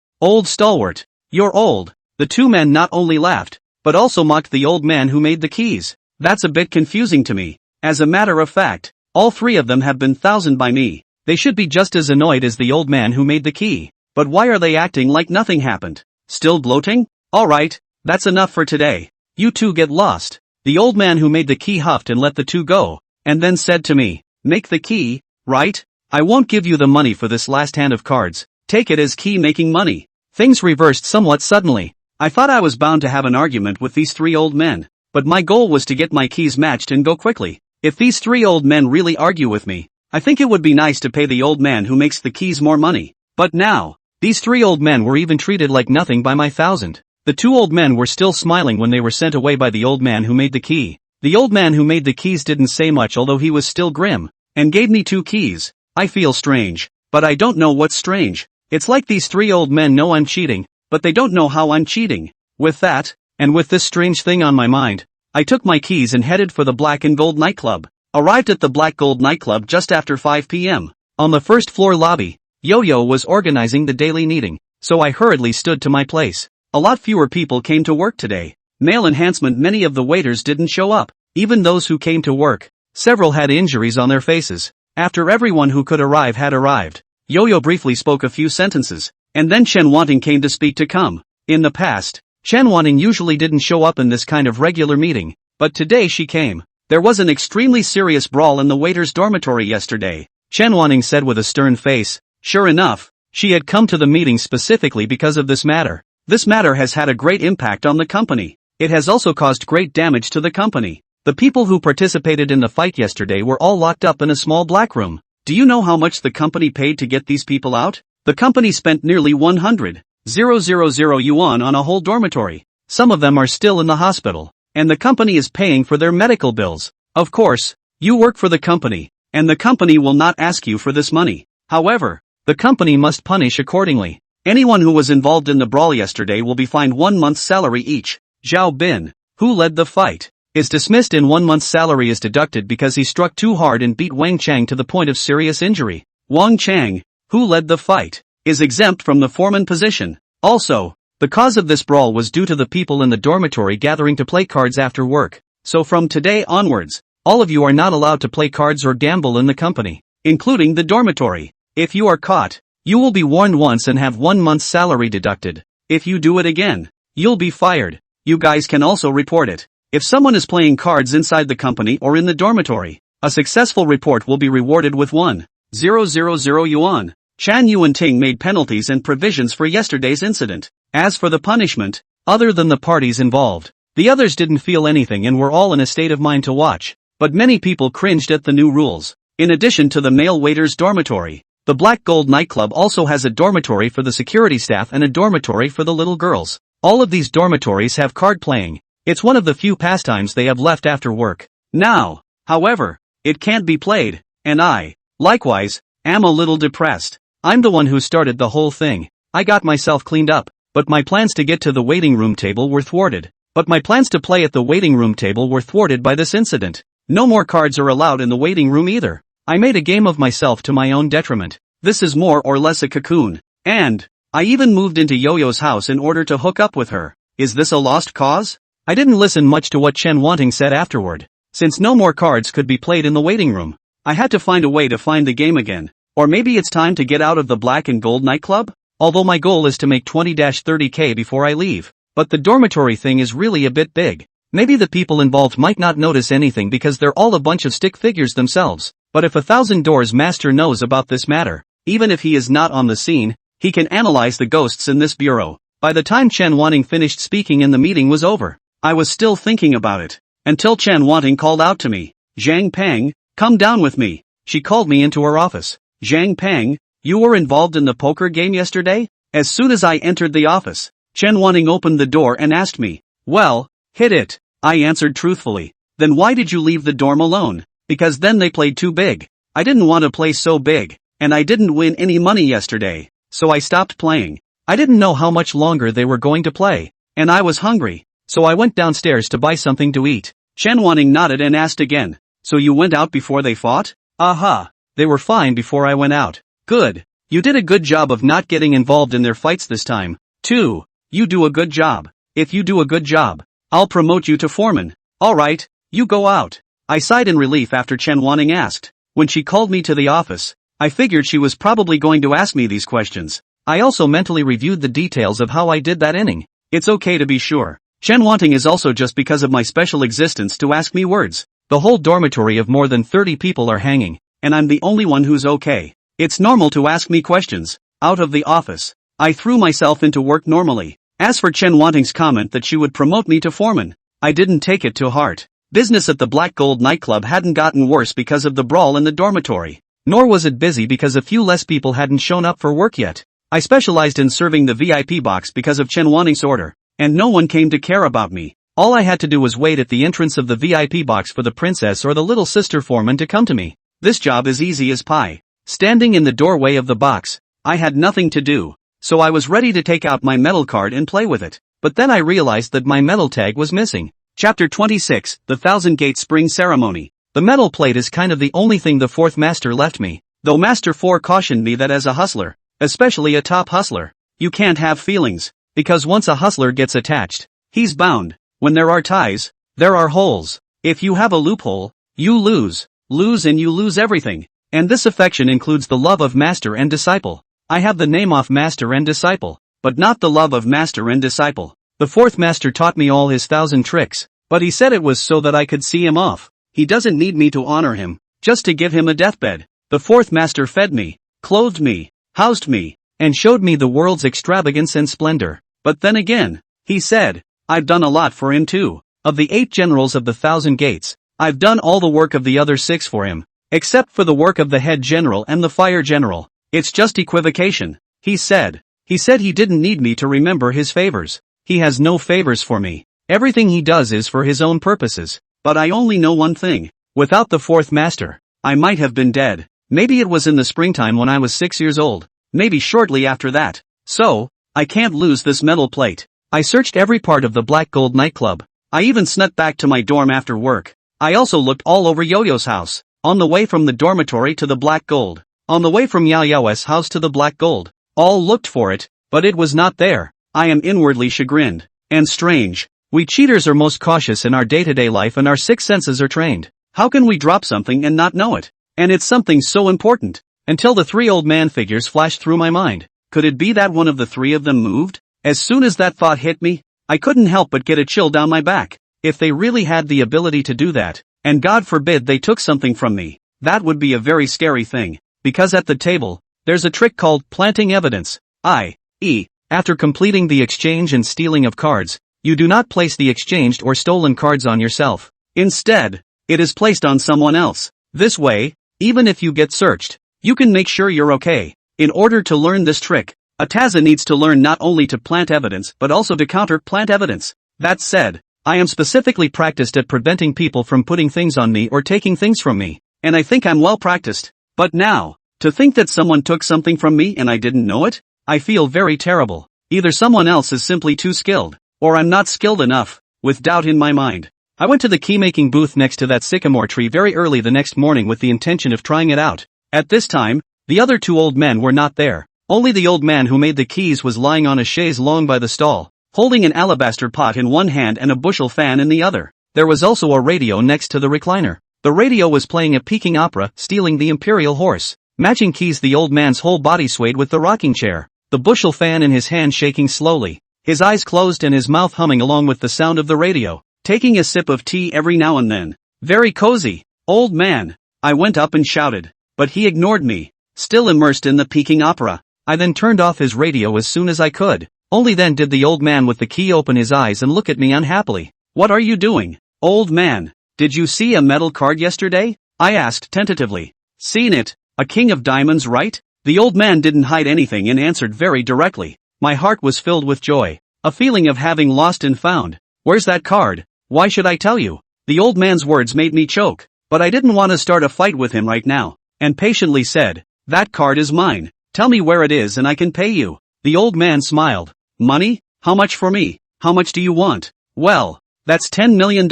You're old. The two men not only laughed, but also mocked the old man who made the keys. That's a bit confusing to me. As a matter of fact, all three of them have been thousand by me. They should be just as annoyed as the old man who made the key. But why are they acting like nothing happened? Still bloating? Alright, that's enough for today. You two get lost. The old man who made the key huffed and let the two go, and then said to me, "Make the key, right? I won't give you the money for this last hand of cards. Take it as key making money." Things reversed somewhat suddenly. I thought I was bound to have an argument with these three old men, but my goal was to get my keys matched and go quickly. If these three old men really argue with me, I think it would be nice to pay the old man who makes the keys more money. But now, these three old men were even treated like nothing by my thousand. The two old men were still smiling when they were sent away by the old man who made the key. The old man who made the keys didn't say much although he was still grim, and gave me 2 keys. I feel strange, but I don't know what's strange. It's like these three old men know I'm cheating, but they don't know how I'm cheating. With that, and with this strange thing on my mind, I took my keys and headed for the Black and Gold nightclub. Arrived at the Black Gold nightclub just after 5 p.m. On the first floor lobby, Yo-Yo was organizing the daily meeting, so I hurriedly stood to my place. A lot fewer people came to work today. Male enhancement, many of the waiters didn't show up, even those who came to work. Several had injuries on their faces. After everyone who could arrive had arrived, Yo-Yo briefly spoke a few sentences, and then Chen Wanting came to speak to come. In the past, Chen Wanting usually didn't show up in this kind of regular meeting, but today she came. There was an extremely serious brawl in the waiters' dormitory yesterday, Chen Wanting said with a stern face. Sure enough, she had come to the meeting specifically because of this matter. This matter has had a great impact on the company. It has also caused great damage to the company. The people who participated in the fight yesterday were all locked up in a small black room. Do you know how much the company paid to get these people out? The company spent nearly 100,000 yuan on a whole dormitory. Some of them are still in the hospital, and the company is paying for their medical bills. Of course, you work for the company, and the company will not ask you for this money. However, the company must punish accordingly. Anyone who was involved in the brawl yesterday will be fined 1 month's salary each. Zhao Bin, who led the fight, is dismissed and 1 month's salary is deducted because he struck too hard and beat Wang Chang to the point of serious injury. Wang Chang, who led the fight, is exempt from the foreman position. Also, The cause of this brawl was due to the people in the dormitory gathering to play cards after work. So from today onwards, all of you are not allowed to play cards or gamble in the company, including the dormitory. If you are caught, you will be warned once and have 1 month's salary deducted. If you do it again, you'll be fired. You guys can also report it. If someone is playing cards inside the company or in the dormitory, a successful report will be rewarded with 1,000 yuan. Chan Yu and Ting made penalties and provisions for yesterday's incident. As for the punishment, other than the parties involved, the others didn't feel anything and were all in a state of mind to watch. But many people cringed at the new rules. In addition to the male waiters' dormitory, the Black Gold nightclub also has a dormitory for the security staff and a dormitory for the little girls. All of these dormitories have card playing. It's one of the few pastimes they have left after work. Now, however, it can't be played, and I, likewise, am a little depressed. I'm the one who started the whole thing. I got myself cleaned up, but my plans to get to the waiting room table were thwarted. But my plans to play at the waiting room table were thwarted by this incident. No more cards are allowed in the waiting room either. I made a game of myself to my own detriment. This is more or less a cocoon. And I even moved into Yo-Yo's house in order to hook up with her. Is this a lost cause? I didn't listen much to what Chen Wanting said afterward. Since no more cards could be played in the waiting room, I had to find a way to find the game again. Or maybe it's time to get out of the Black and Gold nightclub? Although my goal is to make 20-30k before I leave. But the dormitory thing is really a bit big. Maybe the people involved might not notice anything because they're all a bunch of stick figures themselves. But if 1,000 Doors Master knows about this matter, even if he is not on the scene, he can analyze the ghosts in this bureau. By the time Chen Wanting finished speaking and the meeting was over, I was still thinking about it. Until Chen Wanting called out to me, "Zhang Peng, come down with me." She called me into her office. "Zhang Peng, you were involved in the poker game yesterday?" As soon as I entered the office, Chen Wanting opened the door and asked me, "Well, hit it," I answered truthfully. "Then why did you leave the dorm alone?" "Because then they played too big. I didn't want to play so big, and I didn't win any money yesterday, so I stopped playing. I didn't know how much longer they were going to play, and I was hungry, so I went downstairs to buy something to eat." Chen Wanting nodded and asked again, "So you went out before they fought?" "Aha, they were fine before I went out." "Good. You did a good job of not getting involved in their fights this time, too. You do a good job. If you do a good job, I'll promote you to foreman." "Alright, you go out." I sighed in relief after Chen Wanting asked. When she called me to the office, I figured she was probably going to ask me these questions. I also mentally reviewed the details of how I did that inning. It's okay to be sure. Chen Wanting is also just because of my special existence to ask me words. The whole dormitory of more than 30 people are hanging, and I'm the only one who's okay. It's normal to ask me questions. Out of the office, I threw myself into work normally. As for Chen Wanting's comment that she would promote me to foreman, I didn't take it to heart. Business at the Black Gold nightclub hadn't gotten worse because of the brawl in the dormitory. Nor was it busy because a few less people hadn't shown up for work yet. I specialized in serving the VIP box because of Chen Wanting's order, and no one came to care about me. All I had to do was wait at the entrance of the VIP box for the princess or the little sister foreman to come to me. This job is easy as pie. Standing in the doorway of the box, I had nothing to do. So I was ready to take out my medal card and play with it. But then I realized that my medal tag was missing. Chapter 26, The Thousand Gate Spring Ceremony. The medal plate is kind of the only thing the fourth master left me. Though Master 4 cautioned me that as a hustler, especially a top hustler, you can't have feelings. Because once a hustler gets attached, he's bound. When there are ties, there are holes. If you have a loophole, you lose. Lose and you lose everything. And this affection includes the love of master and disciple. I have the name of master and disciple, but not the love of master and disciple. The fourth master taught me all his 1,000 tricks, but he said it was so that I could see him off. He doesn't need me to honor him, just to give him a deathbed. The fourth master fed me, clothed me, housed me, and showed me the world's extravagance and splendor. But then again, he said, I've done a lot for him too. Of the 8 generals of the 1,000 gates, I've done all the work of the other 6 for him, except for the work of the head general and the fire general. It's just equivocation, he said. He said he didn't need me to remember his favors. He has no favors for me. Everything he does is for his own purposes. But I only know one thing. Without the fourth master, I might have been dead. Maybe it was in the springtime when I was 6 years old. Maybe shortly after that. So, I can't lose this medal plate. I searched every part of the Black Gold nightclub. I even snuck back to my dorm after work. I also looked all over Yo-Yo's house. On the way from the dormitory to the Black Gold. On the way from Yao Yao's house to the Black Gold. All looked for it, but it was not there. I am inwardly chagrined. And strange. We cheaters are most cautious in our day-to-day life and our six senses are trained. How can we drop something and not know it? And it's something so important. Until the three old man figures flashed through my mind. Could it be that one of the three of them moved? As soon as that thought hit me, I couldn't help but get a chill down my back. If they really had the ability to do that, and God forbid they took something from me, that would be a very scary thing. Because at the table, there's a trick called planting evidence, i.e., after completing the exchange and stealing of cards, you do not place the exchanged or stolen cards on yourself. Instead, it is placed on someone else. This way, even if you get searched, you can make sure you're okay. In order to learn this trick, a Taza needs to learn not only to plant evidence but also to counter-plant evidence. That said, I am specifically practiced at preventing people from putting things on me or taking things from me, and I think I'm well practiced. But now, to think that someone took something from me and I didn't know it? I feel very terrible. Either someone else is simply too skilled, or I'm not skilled enough, with doubt in my mind. I went to the key-making booth next to that sycamore tree very early the next morning with the intention of trying it out. At this time, the other two old men were not there. Only the old man who made the keys was lying on a chaise longue by the stall, holding an alabaster pot in one hand and a bushel fan in the other. There was also a radio next to the recliner. The radio was playing a Peking opera, Stealing the Imperial Horse. Matching keys, the old man's whole body swayed with the rocking chair, the bushel fan in his hand shaking slowly, his eyes closed and his mouth humming along with the sound of the radio, taking a sip of tea every now and then. Very cozy, old man, I went up and shouted, but he ignored me, still immersed in the Peking opera. I then turned off his radio as soon as I could. Only then did the old man with the key open his eyes and look at me unhappily. What are you doing, old man? Did you see a metal card yesterday? I asked tentatively. Seen it, a king of diamonds, right? The old man didn't hide anything and answered very directly. My heart was filled with joy, a feeling of having lost and found. Where's that card? Why should I tell you? The old man's words made me choke, but I didn't want to start a fight with him right now, and patiently said, that card is mine. Tell me where it is and I can pay you. The old man smiled. Money? How much for me? How much do you want? Well, that's $10 million.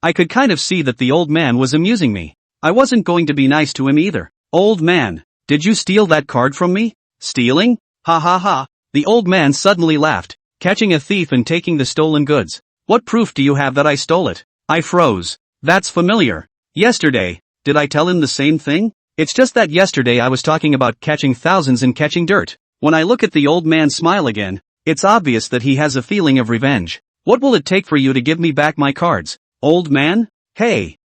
I could kind of see that the old man was amusing me. I wasn't going to be nice to him either. Old man, did you steal that card from me? Stealing? Ha ha ha. The old man suddenly laughed, catching a thief and taking the stolen goods. What proof do you have that I stole it? I froze. That's familiar. Yesterday, did I tell him the same thing? It's just that yesterday I was talking about catching thousands and catching dirt. When I look at the old man smile again, it's obvious that he has a feeling of revenge. What will it take for you to give me back my cards, old man? Hey,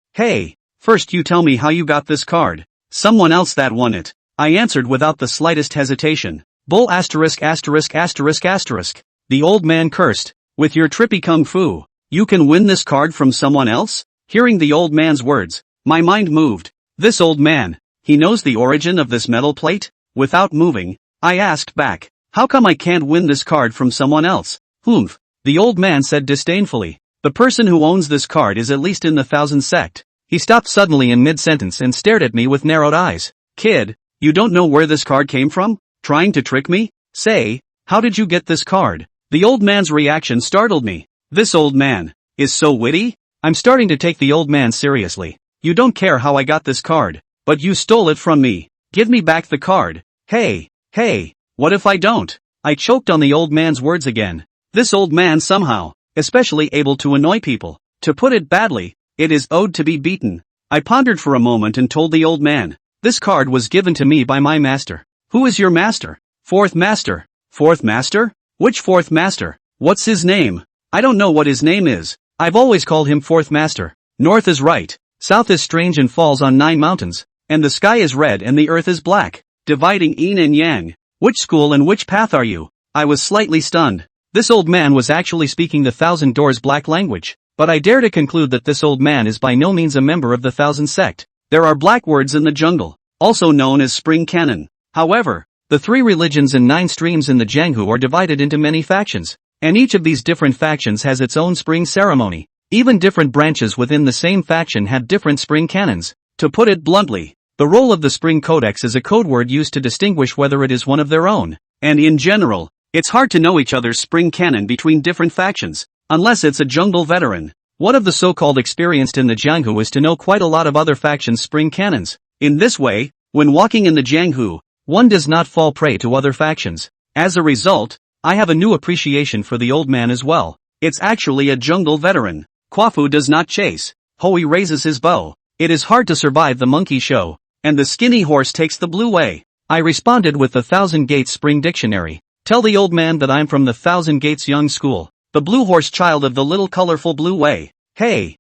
first you tell me how you got this card. Someone else that won it. I answered without the slightest hesitation. Bull asterisk asterisk asterisk asterisk. The old man cursed. With your trippy kung fu, you can win this card from someone else? Hearing the old man's words, my mind moved. This old man, he knows the origin of this metal plate? Without moving, I asked back, how come I can't win this card from someone else? Humph, the old man said disdainfully. The person who owns this card is at least in the 1000 sect. He stopped suddenly in mid-sentence and stared at me with narrowed eyes. Kid, you don't know where this card came from? Trying to trick me? Say, how did you get this card? The old man's reaction startled me. This old man is so witty? I'm starting to take the old man seriously. You don't care how I got this card, but you stole it from me. Give me back the card. Hey, what if I don't? I choked on the old man's words again. This old man somehow, especially able to annoy people. To put it badly, it is owed to be beaten. I pondered for a moment and told the old man, this card was given to me by my master. Who is your master? Fourth master. Fourth master? Which fourth master? What's his name? I don't know what his name is. I've always called him fourth master. North is right. South is strange and falls on 9 mountains. And the sky is red and the earth is black. Dividing yin and yang. Which school and which path are you? I was slightly stunned. This old man was actually speaking the Thousand Doors black language. But I dare to conclude that this old man is by no means a member of the 1000 sect. There are black words in the jungle, also known as spring canon. However, the 3 religions and 9 streams in the Jianghu are divided into many factions, and each of these different factions has its own spring ceremony. Even different branches within the same faction have different spring canons. To put it bluntly, the role of the spring codex is a code word used to distinguish whether it is one of their own. And in general, it's hard to know each other's spring canon between different factions, unless it's a jungle veteran. One of the so-called experienced in the Jianghu is to know quite a lot of other factions' spring canons. In this way, when walking in the Jianghu, one does not fall prey to other factions. As a result, I have a new appreciation for the old man as well. It's actually a jungle veteran. Kwafu does not chase. Hoi raises his bow. It is hard to survive the monkey show. And the skinny horse takes the blue way. I responded with the Thousand Gates Spring Dictionary. Tell the old man that I'm from the Thousand Gates Young School. The blue horse child of the little colorful blue way. Hey,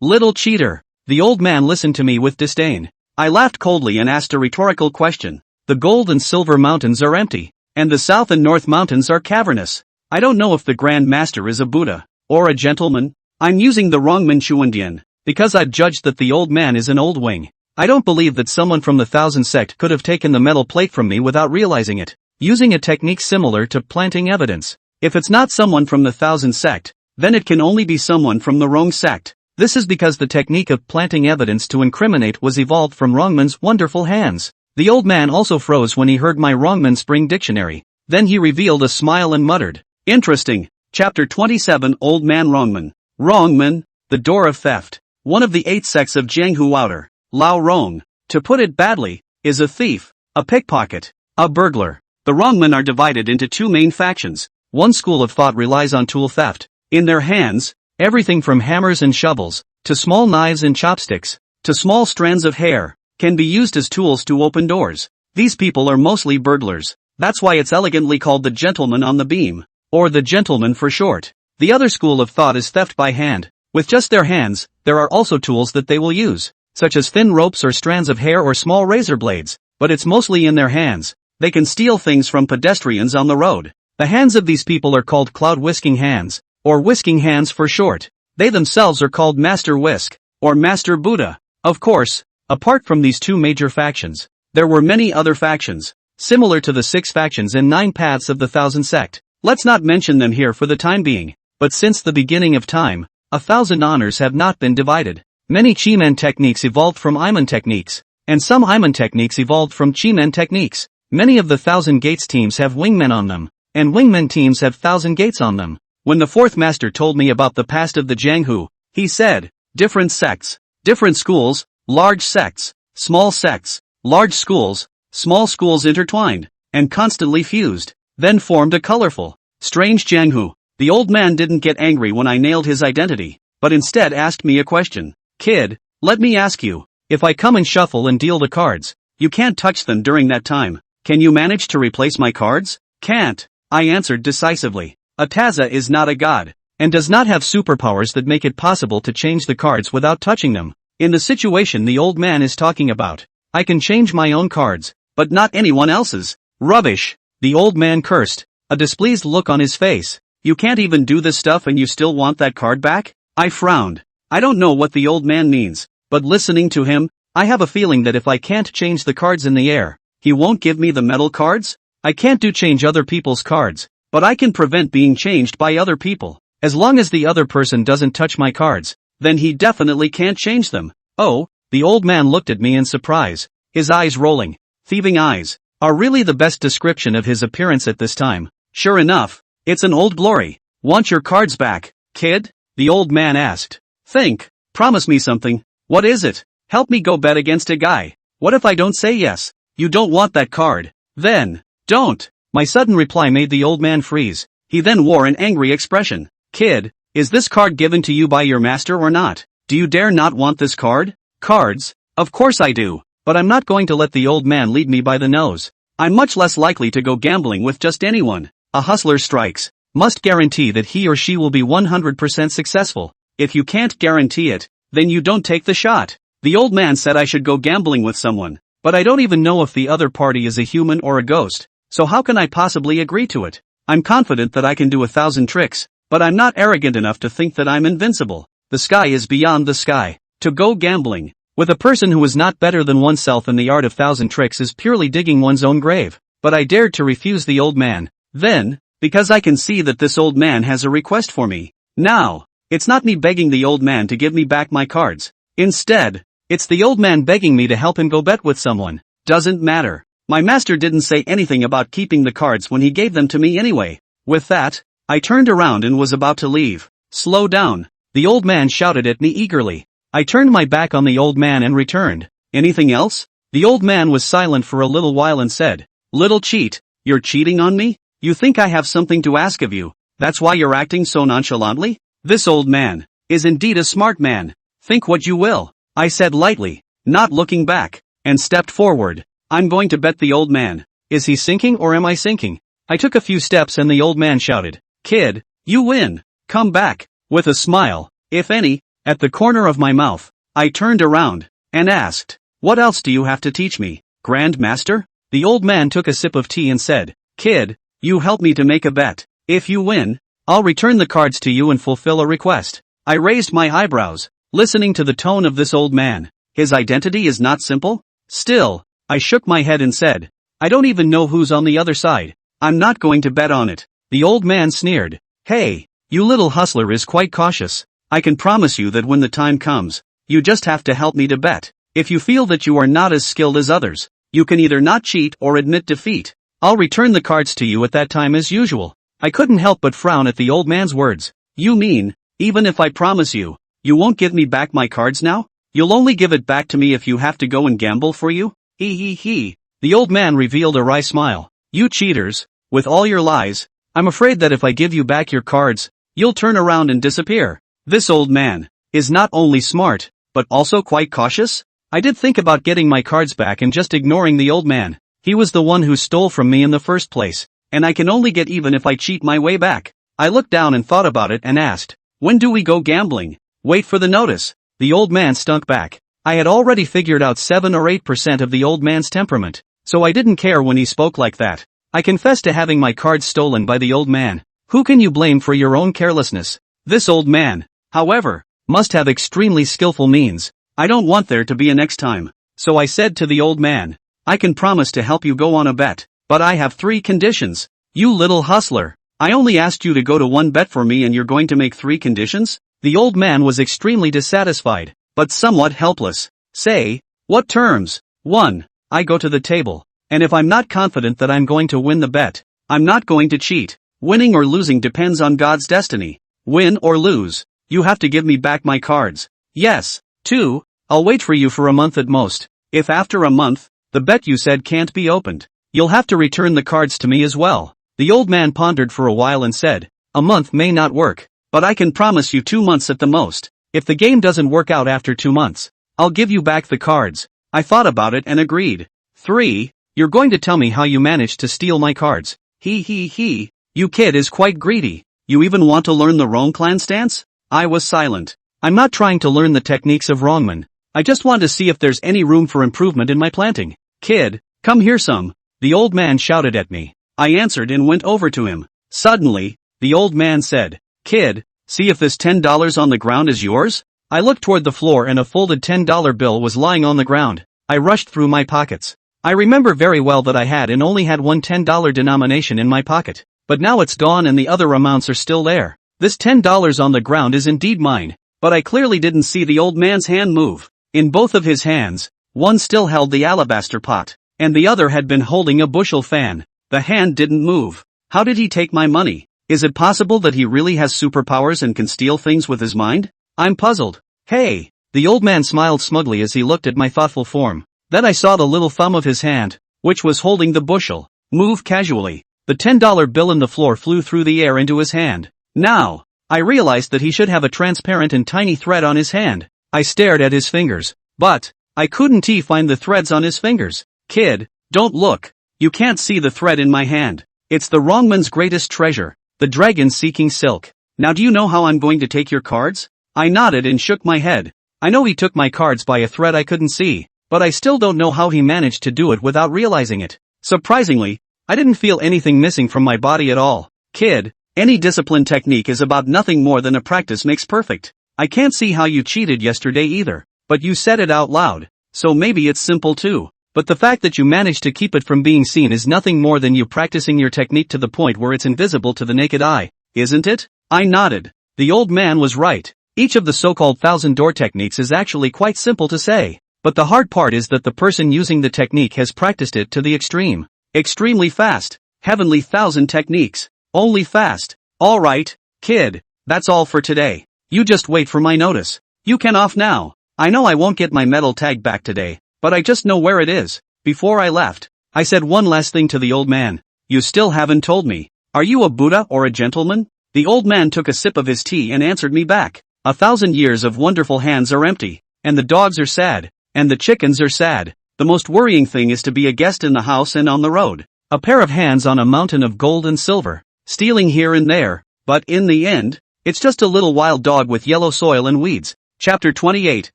little cheater. The old man listened to me with disdain. I laughed coldly and asked a rhetorical question. The gold and silver mountains are empty. And the south and north mountains are cavernous. I don't know if the Grand Master is a Buddha. Or a gentleman. I'm using the wrong Manchuandian. Because I've judged that the old man is an old wing. I don't believe that someone from the Thousand Sect could have taken the metal plate from me without realizing it, using a technique similar to planting evidence. If it's not someone from the Thousand Sect, then it can only be someone from the wrong sect. This is because the technique of planting evidence to incriminate was evolved from Wrongman's wonderful hands. The old man also froze when he heard my Wrongman Spring Dictionary. Then he revealed a smile and muttered, "Interesting." Chapter 27 Old Man Wrongman. Wrongman, the door of theft. One of the 8 sects of Jianghu Outer. Lao Rong, to put it badly, is a thief, a pickpocket, a burglar. The Wrongmen are divided into 2 main factions. One school of thought relies on tool theft. In their hands, everything from hammers and shovels, to small knives and chopsticks, to small strands of hair, can be used as tools to open doors. These people are mostly burglars. That's why it's elegantly called the gentleman on the beam, or the gentleman for short. The other school of thought is theft by hand. With just their hands, there are also tools that they will use, such as thin ropes or strands of hair or small razor blades, but it's mostly in their hands. They can steal things from pedestrians on the road. The hands of these people are called cloud whisking hands, or whisking hands for short. They themselves are called Master Whisk, or Master Buddha. Of course, apart from these 2 major factions, there were many other factions, similar to the 6 factions and 9 paths of the Thousand Sect. Let's not mention them here for the time being, but since the beginning of time, 1,000 honors have not been divided. Many Chi-Men techniques evolved from Iman techniques, and some Iman techniques evolved from Chi-Men techniques. Many of the Thousand Gates teams have wingmen on them, and wingmen teams have Thousand Gates on them. When the 4th master told me about the past of the Jianghu, he said, different sects, different schools, large sects, small sects, large schools, small schools intertwined, and constantly fused, then formed a colorful, strange Jianghu. The old man didn't get angry when I nailed his identity, but instead asked me a question. Kid, let me ask you, if I come and shuffle and deal the cards, you can't touch them during that time. Can you manage to replace my cards? Can't, I answered decisively. Ataza is not a god, and does not have superpowers that make it possible to change the cards without touching them. In the situation the old man is talking about, I can change my own cards, but not anyone else's. Rubbish, the old man cursed, a displeased look on his face. You can't even do this stuff and you still want that card back? I frowned. I don't know what the old man means, but listening to him, I have a feeling that if I can't change the cards in the air, he won't give me the metal cards? I can't change other people's cards, but I can prevent being changed by other people. As long as the other person doesn't touch my cards, then he definitely can't change them. Oh, the old man looked at me in surprise, his eyes rolling. Thieving eyes are really the best description of his appearance at this time. Sure enough, it's an old glory. Want your cards back, kid? The old man asked. Think. Promise me something. What is it? Help me go bet against a guy. What if I don't say yes? You don't want that card. Then, don't. My sudden reply made the old man freeze. He then wore an angry expression. Kid, is this card given to you by your master or not? Do you dare not want this card? Cards? Of course I do. But I'm not going to let the old man lead me by the nose. I'm much less likely to go gambling with just anyone. A hustler strikes must guarantee that he or she will be 100% successful. If you can't guarantee it, then you don't take the shot. The old man said I should go gambling with someone, but I don't even know if the other party is a human or a ghost, so how can I possibly agree to it? I'm confident that I can do 1,000 tricks, but I'm not arrogant enough to think that I'm invincible. The sky is beyond the sky. To go gambling with a person who is not better than oneself in the art of 1,000 tricks is purely digging one's own grave. But I dared to refuse the old man. Then, because I can see that this old man has a request for me. Now, it's not me begging the old man to give me back my cards. Instead, it's the old man begging me to help him go bet with someone. Doesn't matter. My master didn't say anything about keeping the cards when he gave them to me anyway. With that, I turned around and was about to leave. Slow down. The old man shouted at me eagerly. I turned my back on the old man and returned. Anything else? The old man was silent for a little while and said, Little cheat, you're cheating on me? You think I have something to ask of you, that's why you're acting so nonchalantly? This old man is indeed a smart man. Think what you will, I said lightly, not looking back, and stepped forward. I'm going to bet the old man. Is he sinking or am I sinking? I took a few steps and the old man shouted, "Kid, you win. Come back." With a smile, if any, at the corner of my mouth, I turned around and asked, "What else do you have to teach me, Grand Master?" The old man took a sip of tea and said, "Kid, you help me to make a bet. If you win, I'll return the cards to you and fulfill a request." I raised my eyebrows, listening to the tone of this old man. His identity is not simple? Still, I shook my head and said, "I don't even know who's on the other side. I'm not going to bet on it." The old man sneered. "Hey, you little hustler is quite cautious. I can promise you that when the time comes, you just have to help me to bet. If you feel that you are not as skilled as others, you can either not cheat or admit defeat. I'll return the cards to you at that time as usual." I couldn't help but frown at the old man's words. "You mean, even if I promise you, you won't give me back my cards now? You'll only give it back to me if you have to go and gamble for you? He. The old man revealed a wry smile. "You cheaters, with all your lies, I'm afraid that if I give you back your cards, you'll turn around and disappear." This old man is not only smart, but also quite cautious? I did think about getting my cards back and just ignoring the old man. He was the one who stole from me in the first place, and I can only get even if I cheat my way back. I looked down and thought about it and asked, "When do we go gambling?" "Wait for the notice." The old man stunk back. I had already figured out 7 or 8% of the old man's temperament, so I didn't care when he spoke like that. I confessed to having my cards stolen by the old man. Who can you blame for your own carelessness? This old man, however, must have extremely skillful means. I don't want there to be a next time. So I said to the old man, "I can promise to help you go on a bet, but I have 3 conditions." "You little hustler, I only asked you to go to one bet for me and you're going to make 3 conditions?" The old man was extremely dissatisfied, but somewhat helpless. "Say, what terms?" 1. I go to the table, and if I'm not confident that I'm going to win the bet, I'm not going to cheat. Winning or losing depends on God's destiny. Win or lose, you have to give me back my cards. Yes. 2. I'll wait for you for a month at most. If after a month, the bet you said can't be opened, you'll have to return the cards to me as well. The old man pondered for a while and said, "A month may not work, but I can promise you 2 months at the most. If the game doesn't work out after 2 months, I'll give you back the cards." I thought about it and agreed. 3. You're going to tell me how you managed to steal my cards. He. You kid is quite greedy. You even want to learn the wrong clan stance? I was silent. I'm not trying to learn the techniques of wrongmen. I just want to see if there's any room for improvement in my planting. "Kid, come here some." The old man shouted at me. I answered and went over to him. Suddenly, the old man said, "Kid, see if this $10 on the ground is yours?" I looked toward the floor and a folded $10 bill was lying on the ground. I rushed through my pockets. I remember very well that I had and only had one $10 denomination in my pocket. But now it's gone and the other amounts are still there. This $10 on the ground is indeed mine. But I clearly didn't see the old man's hand move. In both of his hands, one still held the alabaster pot, and the other had been holding a bushel fan. The hand didn't move. How did he take my money? Is it possible that he really has superpowers and can steal things with his mind? I'm puzzled. "Hey!" The old man smiled smugly as he looked at my thoughtful form. Then I saw the little thumb of his hand, which was holding the bushel, move casually. The $10 bill in the floor flew through the air into his hand. Now, I realized that he should have a transparent and tiny thread on his hand. I stared at his fingers, but I couldn't find the threads on his fingers. "Kid, don't look. You can't see the thread in my hand. It's the wrongman's greatest treasure, the dragon seeking silk. Now do you know how I'm going to take your cards?" I nodded and shook my head. I know he took my cards by a thread I couldn't see, but I still don't know how he managed to do it without realizing it. Surprisingly, I didn't feel anything missing from my body at all. "Kid, any discipline technique is about nothing more than a practice makes perfect. I can't see how you cheated yesterday either, but you said it out loud, so maybe it's simple too. But the fact that you managed to keep it from being seen is nothing more than you practicing your technique to the point where it's invisible to the naked eye, isn't it?" I nodded. The old man was right. Each of the so-called 1,000-door techniques is actually quite simple to say. But the hard part is that the person using the technique has practiced it to the extreme. Extremely fast. Heavenly 1,000 techniques. Only fast. Alright, kid, that's all for today. You just wait for my notice. You can off now. I know I won't get my metal tag back today, but I just know where it is. Before I left, I said one last thing to the old man. You still haven't told me. Are you a Buddha or a gentleman? The old man took a sip of his tea and answered me back. 1,000 years of wonderful hands are empty, and the dogs are sad, and the chickens are sad. The most worrying thing is to be a guest in the house and on the road. A pair of hands on a mountain of gold and silver, stealing here and there, but in the end, it's just a little wild dog with yellow soil and weeds. Chapter 28,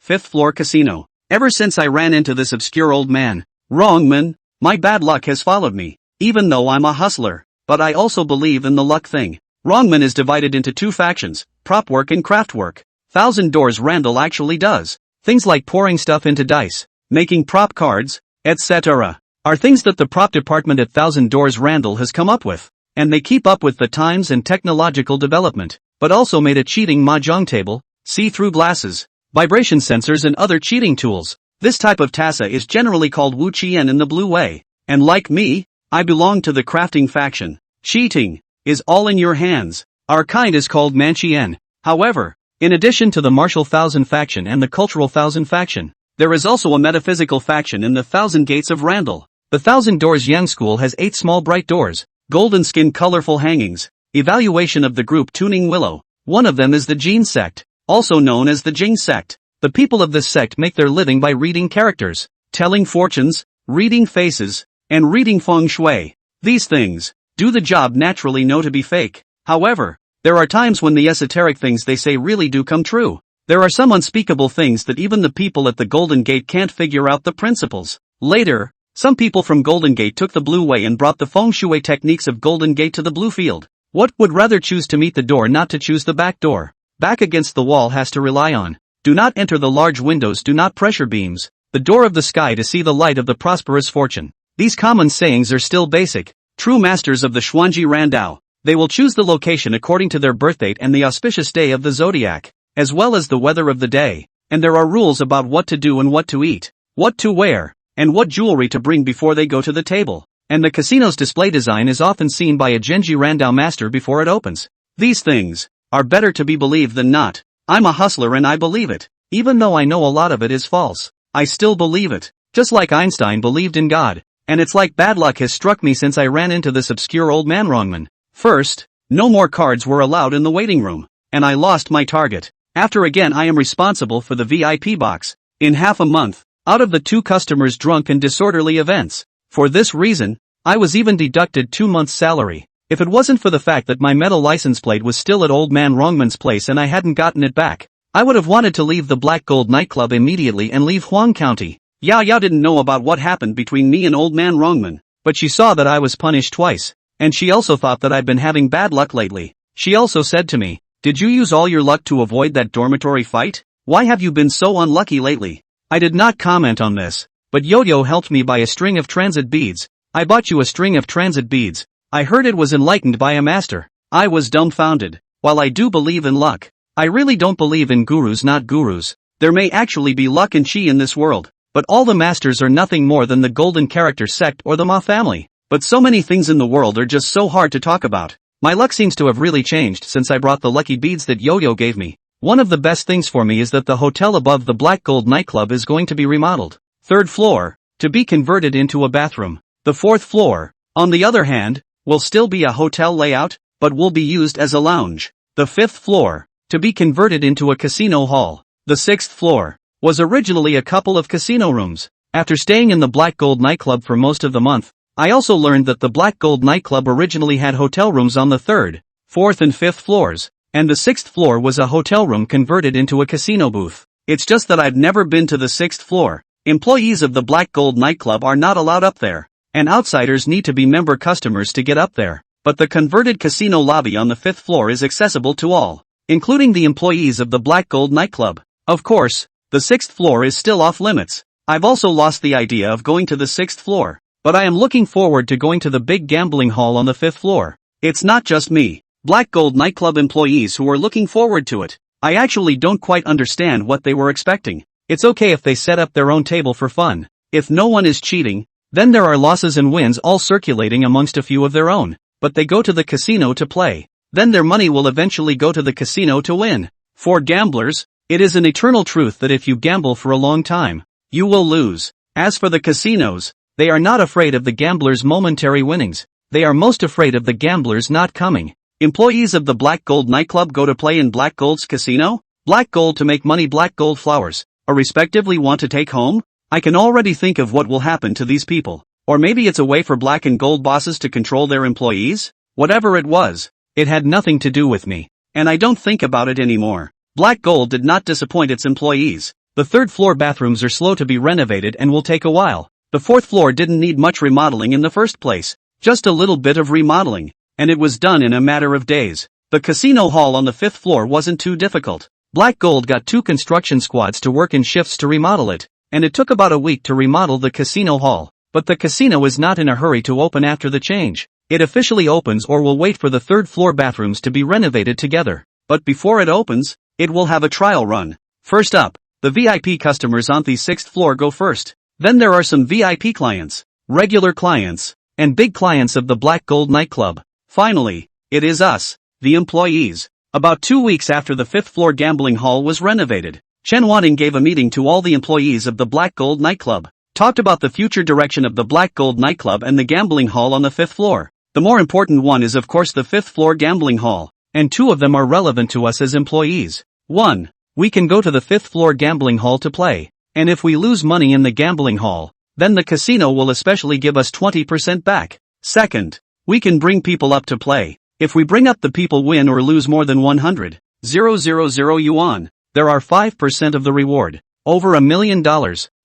5th Floor Casino. Ever since I ran into this obscure old man, wrongman, my bad luck has followed me, even though I'm a hustler, but I also believe in the luck thing. Wrongman is divided into two factions, prop work and craft work. Thousand Doors Randall actually does. Things like pouring stuff into dice, making prop cards, etc. are things that the prop department at Thousand Doors Randall has come up with, and they keep up with the times and technological development, but also made a cheating mahjong table, see-through glasses, vibration sensors and other cheating tools. This type of tassa is generally called Wu Chien in the blue way, and like me, I belong to the crafting faction. Cheating is all in your hands. Our kind is called Manchien. However, in addition to the martial Thousand faction and the cultural Thousand faction, there is also a metaphysical faction in the Thousand Gates of Randall. The Thousand Doors Yang School has 8 small bright doors, golden skin colorful hangings, evaluation of the group Tuning Willow. One of them is the Jin sect, also known as the Jing sect. The people of this sect make their living by reading characters, telling fortunes, reading faces, and reading feng shui. These things do the job naturally know to be fake. However, there are times when the esoteric things they say really do come true. There are some unspeakable things that even the people at the Golden Gate can't figure out the principles. Later, some people from Golden Gate took the blue way and brought the feng shui techniques of Golden Gate to the blue field. What would rather choose to meet the door, not to choose the back door? Back against the wall has to rely on. Do not enter the large windows, do not pressure beams. The door of the sky to see the light of the prosperous fortune. These common sayings are still basic. True masters of the Xuanji Randao. They will choose the location according to their birth date and the auspicious day of the zodiac, as well as the weather of the day, and there are rules about what to do and what to eat, what to wear, and what jewelry to bring before they go to the table. And the casino's display design is often seen by a Genji Randao master before it opens. These things are better to be believed than not. I'm a hustler and I believe it. Even though I know a lot of it is false, I still believe it. Just like Einstein believed in God. And it's like bad luck has struck me since I ran into this obscure old man wrongman. First, no more cards were allowed in the waiting room, and I lost my target. After again I am responsible for the VIP box. In half a month, out of the 2 customers' drunk and disorderly events. For this reason, I was even deducted 2 months' salary. If it wasn't for the fact that my metal license plate was still at old man Wrongman's place and I hadn't gotten it back, I would have wanted to leave the Black Gold nightclub immediately and leave Huang County. Yao Yao didn't know about what happened between me and old man Wrongman, but she saw that I was punished twice, and she also thought that I'd been having bad luck lately. She also said to me, "Did you use all your luck to avoid that dormitory fight? Why have you been so unlucky lately?" I did not comment on this, but Yo-Yo helped me buy a string of transit beads. I bought you a string of transit beads. I heard it was enlightened by a master. I was dumbfounded. While I do believe in luck, I really don't believe in gurus, not gurus. There may actually be luck and chi in this world, but all the masters are nothing more than the Golden Character sect or the Ma family. But so many things in the world are just so hard to talk about. My luck seems to have really changed since I brought the lucky beads that Yo-Yo gave me. One of the best things for me is that the hotel above the Black Gold nightclub is going to be remodeled. 3rd floor, to be converted into a bathroom. The 4th floor, on the other hand, will still be a hotel layout, but will be used as a lounge. The 5th floor, to be converted into a casino hall. The 6th floor, was originally a couple of casino rooms. After staying in the Black Gold nightclub for most of the month, I also learned that the Black Gold nightclub originally had hotel rooms on the 3rd, 4th and 5th floors, and the 6th floor was a hotel room converted into a casino booth. It's just that I've never been to the 6th floor. Employees of the Black Gold nightclub are not allowed up there, and outsiders need to be member customers to get up there. But the converted casino lobby on the 5th floor is accessible to all, including the employees of the Black Gold nightclub. Of course, the 6th floor is still off limits. I've also lost the idea of going to the 6th floor, but I am looking forward to going to the big gambling hall on the 5th floor. It's not just me, Black Gold nightclub employees, who are looking forward to it. I actually don't quite understand what they were expecting. It's okay if they set up their own table for fun. If no one is cheating, then there are losses and wins all circulating amongst a few of their own. But they go to the casino to play. Then their money will eventually go to the casino to win. For gamblers, it is an eternal truth that if you gamble for a long time, you will lose. As for the casinos, they are not afraid of the gamblers' momentary winnings. They are most afraid of the gamblers not coming. Employees of the Black Gold nightclub go to play in Black Gold's casino? Black Gold to make money, Black Gold flowers, or respectively want to take home? I can already think of what will happen to these people. Or maybe it's a way for Black and Gold bosses to control their employees? Whatever it was, it had nothing to do with me. And I don't think about it anymore. Black Gold did not disappoint its employees. The third floor bathrooms are slow to be renovated and will take a while. The fourth floor didn't need much remodeling in the first place. Just a little bit of remodeling, and it was done in a matter of days. The casino hall on the fifth floor wasn't too difficult. Black Gold got 2 construction squads to work in shifts to remodel it, and it took about a week to remodel the casino hall. But the casino is not in a hurry to open after the change. It officially opens or will wait for the third floor bathrooms to be renovated together. But before it opens, it will have a trial run. First up, the VIP customers on the 6th floor go first. Then there are some VIP clients, regular clients, and big clients of the Black Gold nightclub. Finally, it is us, the employees. About 2 weeks after the 5th floor gambling hall was renovated, Chen Wanting gave a meeting to all the employees of the Black Gold nightclub. Talked about the future direction of the Black Gold nightclub and the gambling hall on the 5th floor. The more important one is of course the 5th floor gambling hall, and 2 of them are relevant to us as employees. 1. We can go to the 5th floor gambling hall to play, and if we lose money in the gambling hall, then the casino will especially give us 20% back. Second, we can bring people up to play. If we bring up the people win or lose more than 100,000 yuan, there are 5% of the reward. Over $1 million.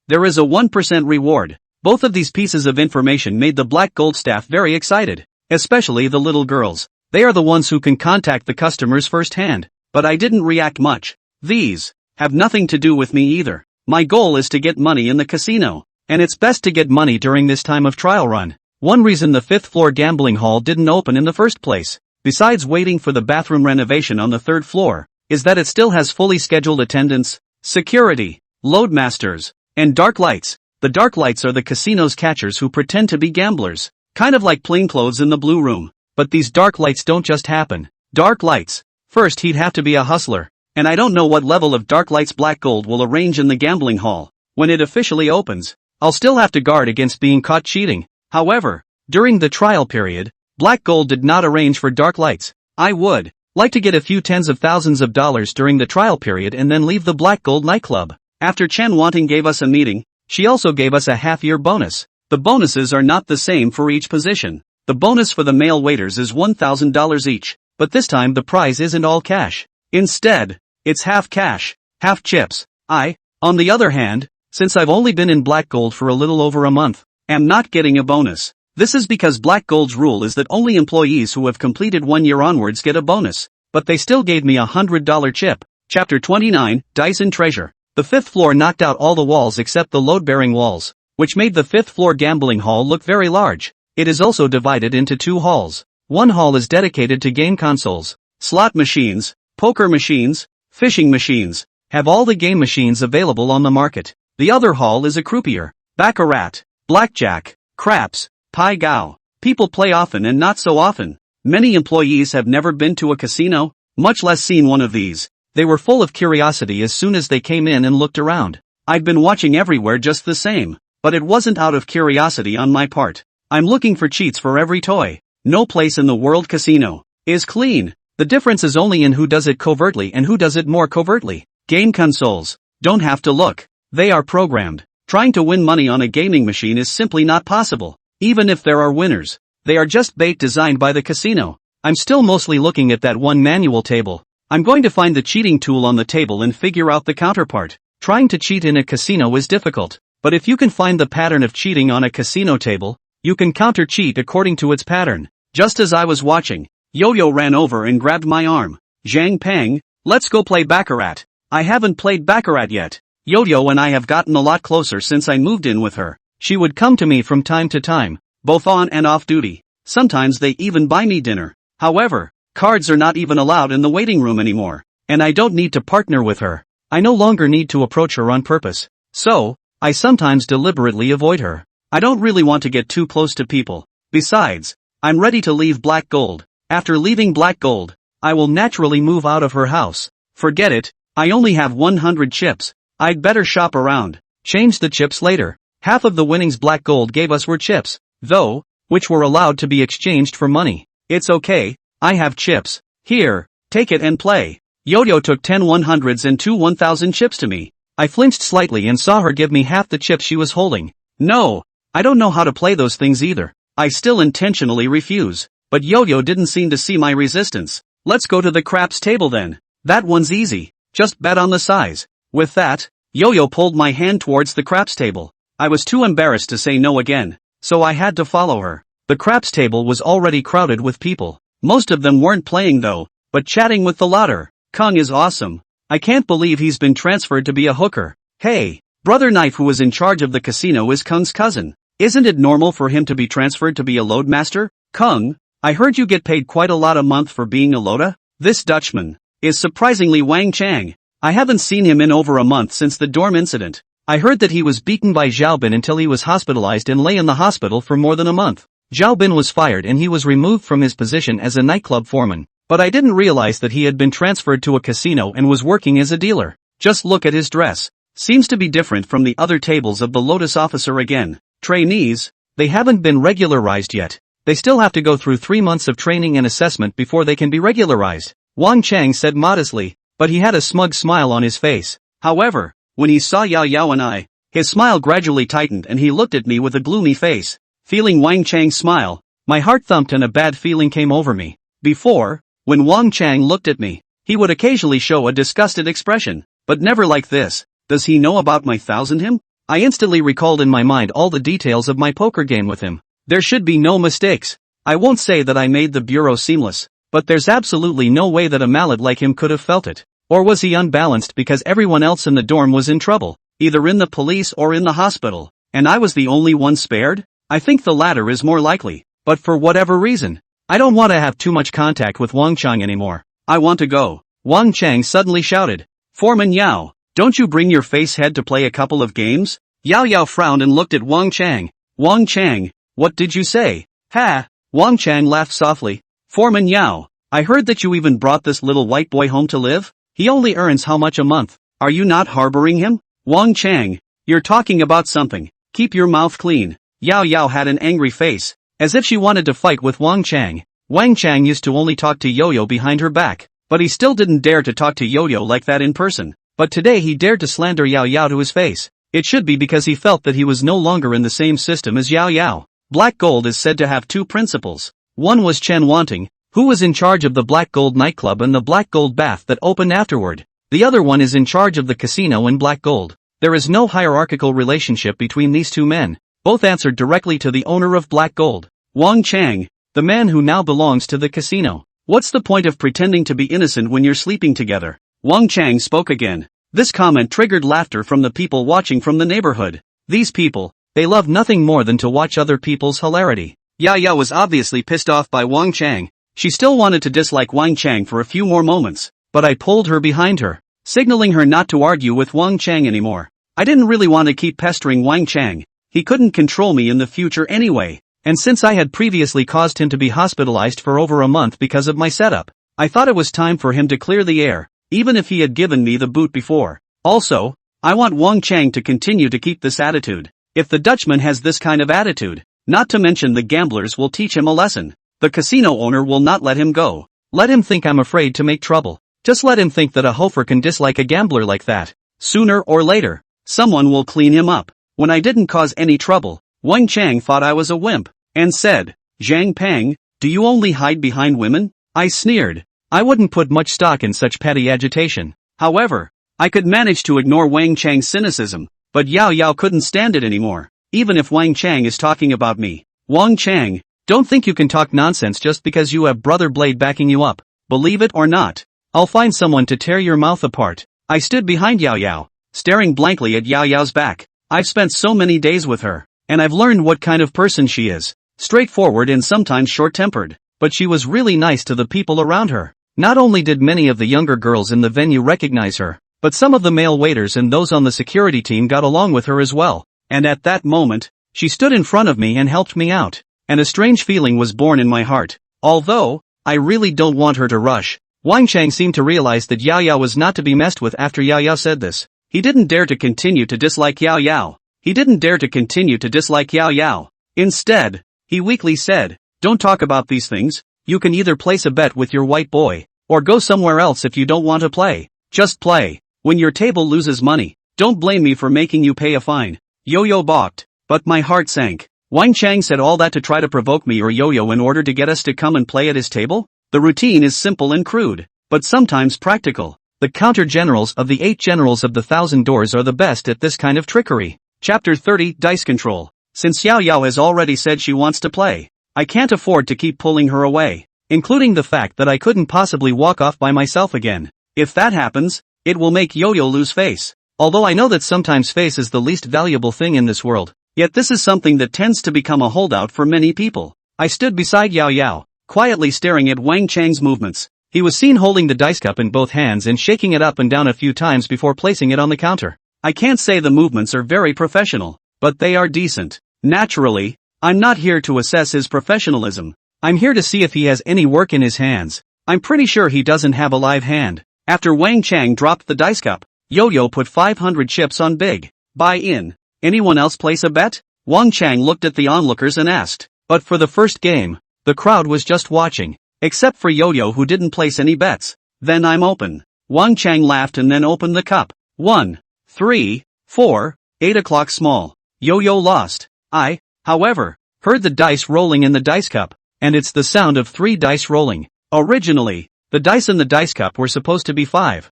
There is a 1% reward. Both of these pieces of information made the Black Gold staff very excited, especially the little girls. They are the ones who can contact the customers firsthand, but I didn't react much. These have nothing to do with me either. My goal is to get money in the casino, and it's best to get money during this time of trial run. One reason the 5th floor gambling hall didn't open in the first place, besides waiting for the bathroom renovation on the 3rd floor, is that it still has fully scheduled attendants, security, loadmasters, and dark lights. The dark lights are the casino's catchers who pretend to be gamblers, kind of like plainclothes in the blue room. But these dark lights don't just happen. Dark lights. First he'd have to be a hustler, and I don't know what level of dark lights Black Gold will arrange in the gambling hall. When it officially opens, I'll still have to guard against being caught cheating. However, during the trial period, Black Gold did not arrange for dark lights. I would like to get a few tens of thousands of dollars during the trial period and then leave the Black Gold nightclub. After Chen Wanting gave us a meeting, she also gave us a half-year bonus. The bonuses are not the same for each position. The bonus for the male waiters is $1,000 each, but this time the prize isn't all cash. Instead, it's half cash, half chips. On the other hand, since I've only been in Black Gold for a little over a month, am not getting a bonus. This is because Black Gold's rule is that only employees who have completed 1 year onwards get a bonus, but they still gave me a $100 chip. Chapter 29, Dice and Treasure. The 5th floor knocked out all the walls except the load-bearing walls, which made the 5th floor gambling hall look very large. It is also divided into 2 halls. One hall is dedicated to game consoles, slot machines, poker machines, fishing machines, have all the game machines available on the market. The other hall is a croupier, baccarat, blackjack, craps, pai gow. People play often and not so often. Many employees have never been to a casino, much less seen one of these. They were full of curiosity as soon as they came in and looked around. I'd been watching everywhere just the same, but it wasn't out of curiosity on my part. I'm looking for cheats for every toy. No place in the world casino is clean. The difference is only in who does it covertly and who does it more covertly. Game consoles don't have to look. They are programmed. Trying to win money on a gaming machine is simply not possible. Even if there are winners, they are just bait designed by the casino. I'm still mostly looking at that one manual table. I'm going to find the cheating tool on the table and figure out the counterpart. Trying to cheat in a casino is difficult, but if you can find the pattern of cheating on a casino table, you can counter-cheat according to its pattern. Just as I was watching, Yo-Yo ran over and grabbed my arm. Zhang Peng, let's go play Baccarat. I haven't played Baccarat yet. Yo-Yo and I have gotten a lot closer since I moved in with her. She would come to me from time to time, both on and off duty. Sometimes they even buy me dinner. However, cards are not even allowed in the waiting room anymore, and I don't need to partner with her. I no longer need to approach her on purpose. So, I sometimes deliberately avoid her. I don't really want to get too close to people. Besides, I'm ready to leave Black Gold. After leaving Black Gold, I will naturally move out of her house. Forget it, I only have 100 chips. I'd better shop around. Change the chips later. Half of the winnings Black Gold gave us were chips. Though, which were allowed to be exchanged for money. It's okay, I have chips. Here, take it and play. Yo-Yo took 10 100s and 2 1000 chips to me. I flinched slightly and saw her give me half the chips she was holding. No, I don't know how to play those things either. I still intentionally refuse. But Yo-Yo didn't seem to see my resistance. Let's go to the craps table then. That one's easy. Just bet on the size. With that, Yo-Yo pulled my hand towards the craps table. I was too embarrassed to say no again, so I had to follow her. The craps table was already crowded with people. Most of them weren't playing though, but chatting with the latter. Kung is awesome. I can't believe he's been transferred to be a hooker. Hey, Brother Knife who was in charge of the casino is Kung's cousin. Isn't it normal for him to be transferred to be a loadmaster? Kung, I heard you get paid quite a lot a month for being a loader? This Dutchman is surprisingly Wang Chang. I haven't seen him in over a month since the dorm incident. I heard that he was beaten by Xiaobin until he was hospitalized and lay in the hospital for more than a month. Xiaobin was fired and he was removed from his position as a nightclub foreman. But I didn't realize that he had been transferred to a casino and was working as a dealer. Just look at his dress. Seems to be different from the other tables of the Lotus officer again. Trainees, they haven't been regularized yet. They still have to go through 3 months of training and assessment before they can be regularized. Wang Chang said modestly, but he had a smug smile on his face. However, when he saw Yao Yao and I, his smile gradually tightened and he looked at me with a gloomy face. Feeling Wang Chang's smile, my heart thumped and a bad feeling came over me. Before, when Wang Chang looked at me, he would occasionally show a disgusted expression, but never like this. Does he know about my thousand him? I instantly recalled in my mind all the details of my poker game with him. There should be no mistakes. I won't say that I made the bureau seamless, but there's absolutely no way that a mallet like him could have felt it. Or was he unbalanced because everyone else in the dorm was in trouble, either in the police or in the hospital, and I was the only one spared? I think the latter is more likely, but for whatever reason, I don't want to have too much contact with Wang Chang anymore. I want to go. Wang Chang suddenly shouted. Foreman Yao, don't you bring your face head to play a couple of games? Yao Yao frowned and looked at Wang Chang. Wang Chang, what did you say? Ha! Wang Chang laughed softly. Foreman Yao, I heard that you even brought this little white boy home to live? He only earns how much a month? Are you not harboring him? Wang Chang, you're talking about something. Keep your mouth clean. Yao Yao had an angry face, as if she wanted to fight with Wang Chang. Wang Chang used to only talk to Yo-Yo behind her back, but he still didn't dare to talk to Yo-Yo like that in person. But today he dared to slander Yao Yao to his face. It should be because he felt that he was no longer in the same system as Yao Yao. Black Gold is said to have 2 principals. One was Chen Wanting, who was in charge of the Black Gold nightclub and the Black Gold bath that opened afterward. The other one is in charge of the casino in Black Gold. There is no hierarchical relationship between these 2 men. Both answered directly to the owner of Black Gold, Wang Chang, the man who now belongs to the casino. What's the point of pretending to be innocent when you're sleeping together? Wang Chang spoke again. This comment triggered laughter from the people watching from the neighborhood. These people, they love nothing more than to watch other people's hilarity. Yao Yao was obviously pissed off by Wang Chang. She still wanted to dislike Wang Chang for a few more moments, but I pulled her behind her, signaling her not to argue with Wang Chang anymore. I didn't really want to keep pestering Wang Chang. He couldn't control me in the future anyway, and since I had previously caused him to be hospitalized for over a month because of my setup, I thought it was time for him to clear the air, even if he had given me the boot before. Also, I want Wang Chang to continue to keep this attitude. If the Dutchman has this kind of attitude, not to mention the gamblers will teach him a lesson. The casino owner will not let him go. Let him think I'm afraid to make trouble. Just let him think that a hofer can dislike a gambler like that. Sooner or later, someone will clean him up. When I didn't cause any trouble, Wang Chang thought I was a wimp, and said, Zhang Peng, do you only hide behind women? I sneered. I wouldn't put much stock in such petty agitation. However, I could manage to ignore Wang Chang's cynicism, but Yao Yao couldn't stand it anymore, even if Wang Chang is talking about me. Wang Chang, don't think you can talk nonsense just because you have Brother Blade backing you up. Believe it or not, I'll find someone to tear your mouth apart. I stood behind Yao Yao, staring blankly at Yao Yao's back. I've spent so many days with her, and I've learned what kind of person she is. Straightforward and sometimes short-tempered, but she was really nice to the people around her. Not only did many of the younger girls in the venue recognize her, but some of the male waiters and those on the security team got along with her as well. And at that moment, she stood in front of me and helped me out. And a strange feeling was born in my heart. Although, I really don't want her to rush. Wang Chang seemed to realize that Yao Yao was not to be messed with after Yao Yao said this. He didn't dare to continue to dislike Yao Yao. He didn't dare to continue to dislike Yao Yao. Instead, He weakly said, "Don't talk about these things. You can either place a bet with your white boy, or go somewhere else if you don't want to play. Just play. When your table loses money, don't blame me for making you pay a fine." Yo-Yo balked, but my heart sank. Wang Chang said all that to try to provoke me or Yo-Yo in order to get us to come and play at his table? The routine is simple and crude, but sometimes practical. The counter-generals of the 8 generals of the 1,000 doors are the best at this kind of trickery. Chapter 30, Dice Control. Since Yao Yao has already said she wants to play, I can't afford to keep pulling her away, including the fact that I couldn't possibly walk off by myself again. If that happens, it will make Yo-Yo lose face. Although I know that sometimes face is the least valuable thing in this world, yet this is something that tends to become a holdout for many people. I stood beside Yao Yao, quietly staring at Wang Chang's movements. He was seen holding the dice cup in both hands and shaking it up and down a few times before placing it on the counter. I can't say the movements are very professional, but they are decent. Naturally, I'm not here to assess his professionalism. I'm here to see if he has any work in his hands. I'm pretty sure he doesn't have a live hand. After Wang Chang dropped the dice cup, Yo-Yo put 500 chips on big. Buy in. Anyone else place a bet? Wang Chang looked at the onlookers and asked. But for the first game, the crowd was just watching. Except for Yo-Yo who didn't place any bets. Then I'm open. Wang Chang laughed and then opened the cup. 1, 3, 4, 8 o'clock small. Yo-Yo lost. I, however, heard the dice rolling in the dice cup, and it's the sound of 3 dice rolling. Originally, the dice in the dice cup were supposed to be 5,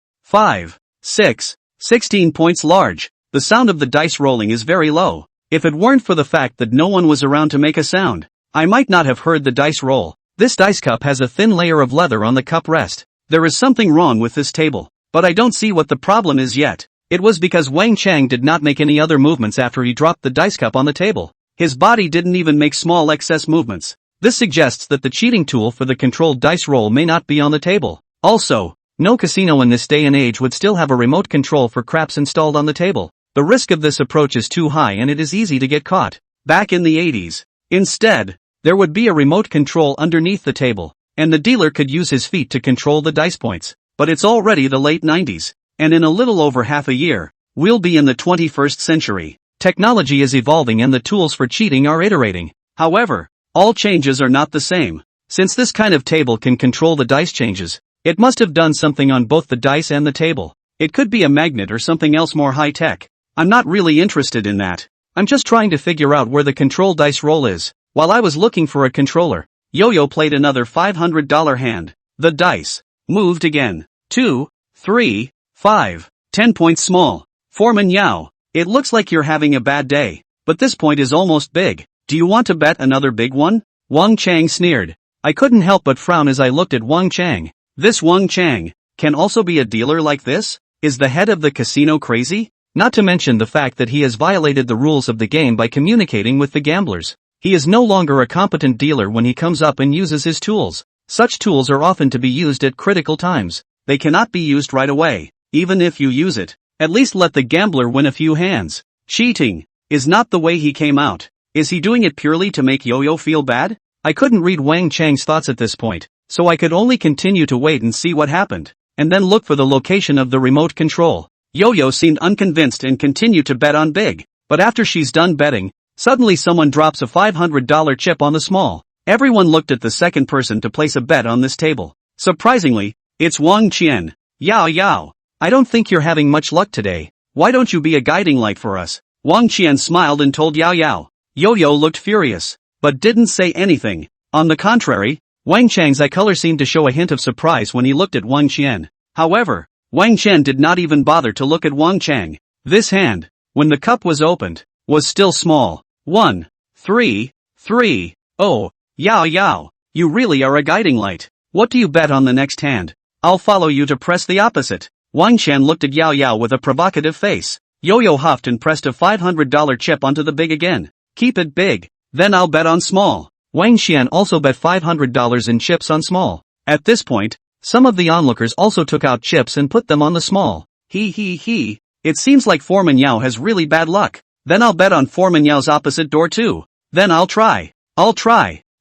6, 16 points large. The sound of the dice rolling is very low. If it weren't for the fact that no one was around to make a sound, I might not have heard the dice roll. This dice cup has a thin layer of leather on the cup rest. There is something wrong with this table, but I don't see what the problem is yet. It was because Wang Chang did not make any other movements after he dropped the dice cup on the table. His body didn't even make small excess movements. This suggests that the cheating tool for the controlled dice roll may not be on the table. Also, no casino in this day and age would still have a remote control for craps installed on the table. The risk of this approach is too high and it is easy to get caught. Back in the 80s, instead, there would be a remote control underneath the table, and the dealer could use his feet to control the dice points. But it's already the late 90s, and in a little over half a year, we'll be in the 21st century. Technology is evolving and the tools for cheating are iterating. However, all changes are not the same. Since this kind of table can control the dice changes, it must have done something on both the dice and the table. It could be a magnet or something else more high-tech. I'm not really interested in that. I'm just trying to figure out where the control dice roll is. While I was looking for a controller, Yo-Yo played another $500 hand. The dice moved again. 2, 3, 5, 10 points small. Foreman Yao, it looks like you're having a bad day, but this point is almost big. Do you want to bet another big one? Wang Chang sneered. I couldn't help but frown as I looked at Wang Chang. This Wang Chang can also be a dealer like this? Is the head of the casino crazy? Not to mention the fact that he has violated the rules of the game by communicating with the gamblers. He is no longer a competent dealer when he comes up and uses his tools. Such tools are often to be used at critical times. They cannot be used right away. Even if you use it, at least let the gambler win a few hands. Cheating is not the way he came out. Is he doing it purely to make Yo-Yo feel bad? I couldn't read Wang Chang's thoughts at this point, so I could only continue to wait and see what happened, and then look for the location of the remote control. Yo-Yo seemed unconvinced and continued to bet on big, but after she's done betting, suddenly someone drops a $500 chip on the small. Everyone looked at the second person to place a bet on this table. Surprisingly, it's Wang Qian. Yao Yao, I don't think you're having much luck today. Why don't you be a guiding light for us? Wang Qian smiled and told Yao Yao. Yo-Yo looked furious, but didn't say anything. On the contrary, Wang Chang's eye color seemed to show a hint of surprise when he looked at Wang Qian. However, Wang Qian did not even bother to look at Wang Chang. This hand, when the cup was opened, was still small. 1, 3, 3. Oh, Yao Yao, you really are a guiding light. What do you bet on the next hand? I'll follow you to press the opposite. Wang Qian looked at Yao Yao with a provocative face. Yo-Yo huffed and pressed a $500 chip onto the big again. Keep it big, then I'll bet on small. Wang Qian also bet $500 in chips on small. At this point, some of the onlookers also took out chips and put them on the small. He. It seems like Foreman Yao has really bad luck. Then I'll bet on Foreman Yao's opposite door too. Then I'll try.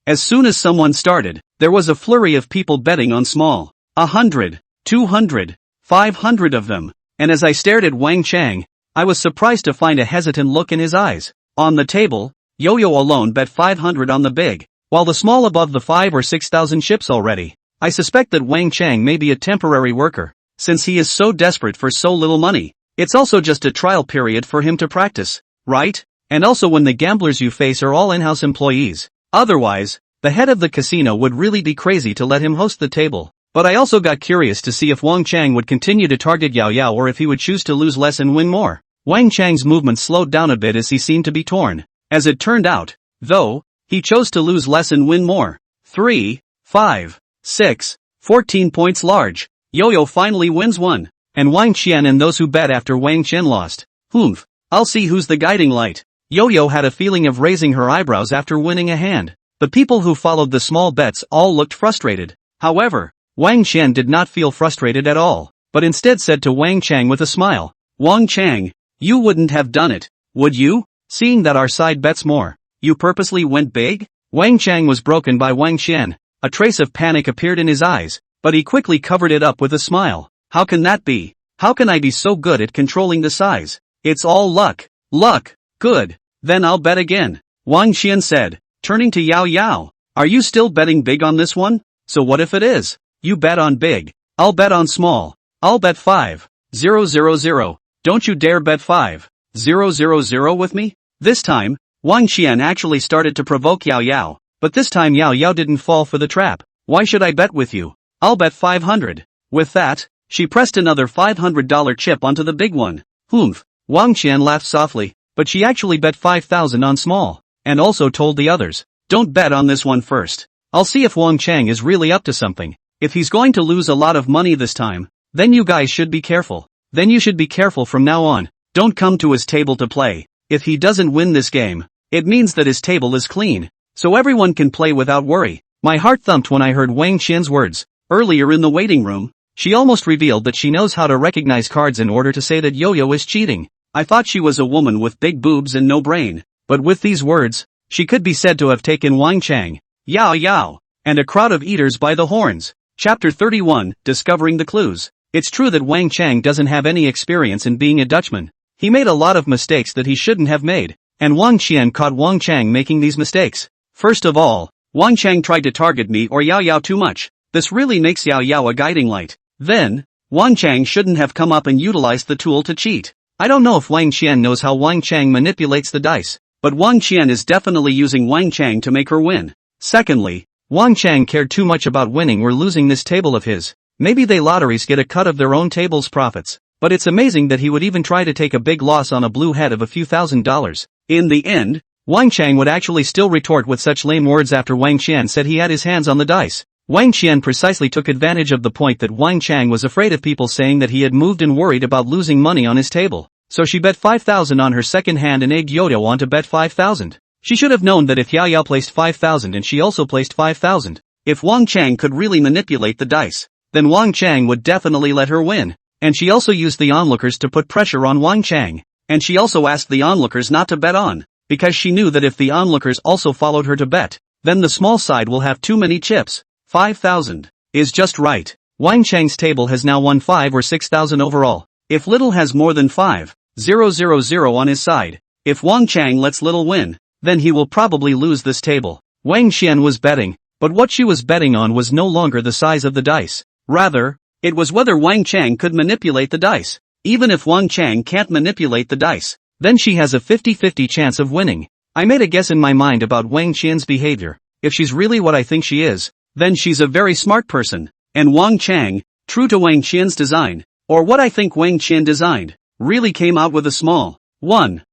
As soon as someone started, there was a flurry of people betting on small. 100, 200, 500 of them. And as I stared at Wang Chang, I was surprised to find a hesitant look in his eyes. On the table, Yo-Yo alone bet 500 on the big, while the small above the 5 or 6,000 chips already. I suspect that Wang Chang may be a temporary worker, since he is so desperate for so little money. It's also just a trial period for him to practice, right? And also when the gamblers you face are all in-house employees. Otherwise, the head of the casino would really be crazy to let him host the table. But I also got curious to see if Wang Chang would continue to target Yao Yao or if he would choose to lose less and win more. Wang Chang's movement slowed down a bit as he seemed to be torn. As it turned out, though, he chose to lose less and win more. 3, 5, 6, 14 points large. Yo-Yo finally wins one. And Wang Qian and those who bet after Wang Qian lost. Humph. I'll see who's the guiding light. Yo-Yo had a feeling of raising her eyebrows after winning a hand. The people who followed the small bets all looked frustrated. However, Wang Qian did not feel frustrated at all, but instead said to Wang Chang with a smile, "Wang Chang, you wouldn't have done it, would you? Seeing that our side bets more, you purposely went big?" Wang Chang was broken by Wang Qian. A trace of panic appeared in his eyes, but he quickly covered it up with a smile. "How can that be? How can I be so good at controlling the size? It's all luck." "Luck? Good. Then I'll bet again," Wang Qian said, turning to Yao Yao. "Are you still betting big on this one? So what if it is? You bet on big. I'll bet on small. I'll bet 5,000. Don't you dare bet 5,000 with me." This time, Wang Qian actually started to provoke Yao Yao, but this time Yao Yao didn't fall for the trap. "Why should I bet with you? I'll bet 500. With that, she pressed another $500 chip onto the big one. Humph. Wang Qian laughed softly, but she actually bet 5,000 on small, and also told the others, "Don't bet on this one first. I'll see if Wang Chang is really up to something. If he's going to lose a lot of money this time, then you guys should be careful. Then you should be careful from now on. Don't come to his table to play. If he doesn't win this game, it means that his table is clean, so everyone can play without worry." My heart thumped when I heard Wang Qian's words. Earlier in the waiting room, she almost revealed that she knows how to recognize cards in order to say that Yo-Yo is cheating. I thought she was a woman with big boobs and no brain, but with these words, she could be said to have taken Wang Chang, Yao Yao, and a crowd of eaters by the horns. Chapter 31, Discovering the Clues. It's true that Wang Chang doesn't have any experience in being a Dutchman. He made a lot of mistakes that he shouldn't have made, and Wang Qian caught Wang Chang making these mistakes. First of all, Wang Chang tried to target me or Yao Yao too much. This really makes Yao Yao a guiding light. Then, Wang Chang shouldn't have come up and utilized the tool to cheat. I don't know if Wang Qian knows how Wang Chang manipulates the dice, but Wang Qian is definitely using Wang Chang to make her win. Secondly, Wang Chang cared too much about winning or losing this table of his. Maybe they lotteries get a cut of their own table's profits, but it's amazing that he would even try to take a big loss on a blue head of a few $1,000s. In the end, Wang Chang would actually still retort with such lame words after Wang Qian said he had his hands on the dice. Wang Qian precisely took advantage of the point that Wang Chang was afraid of people saying that he had moved and worried about losing money on his table. So she bet 5,000 on her second hand and egged Yo-Yo on to bet 5,000. She should have known that if Yao Yao placed 5,000 and she also placed 5,000, if Wang Chang could really manipulate the dice, then Wang Chang would definitely let her win. And she also used the onlookers to put pressure on Wang Chang. And she also asked the onlookers not to bet on, because she knew that if the onlookers also followed her to bet, then the small side will have too many chips. 5,000 is just right. Wang Chang's table has now won 5 or 6,000 overall. If Little has more than 5,000 on his side, if Wang Chang lets Little win, then he will probably lose this table. Wang Qian was betting, but what she was betting on was no longer the size of the dice. Rather, it was whether Wang Chang could manipulate the dice. Even if Wang Chang can't manipulate the dice, then she has a 50-50 chance of winning. I made a guess in my mind about Wang Qian's behavior. If she's really what I think she is, then she's a very smart person. And Wang Chang, true to Wang Qian's design, or what I think Wang Qian designed, really came out with a small 1,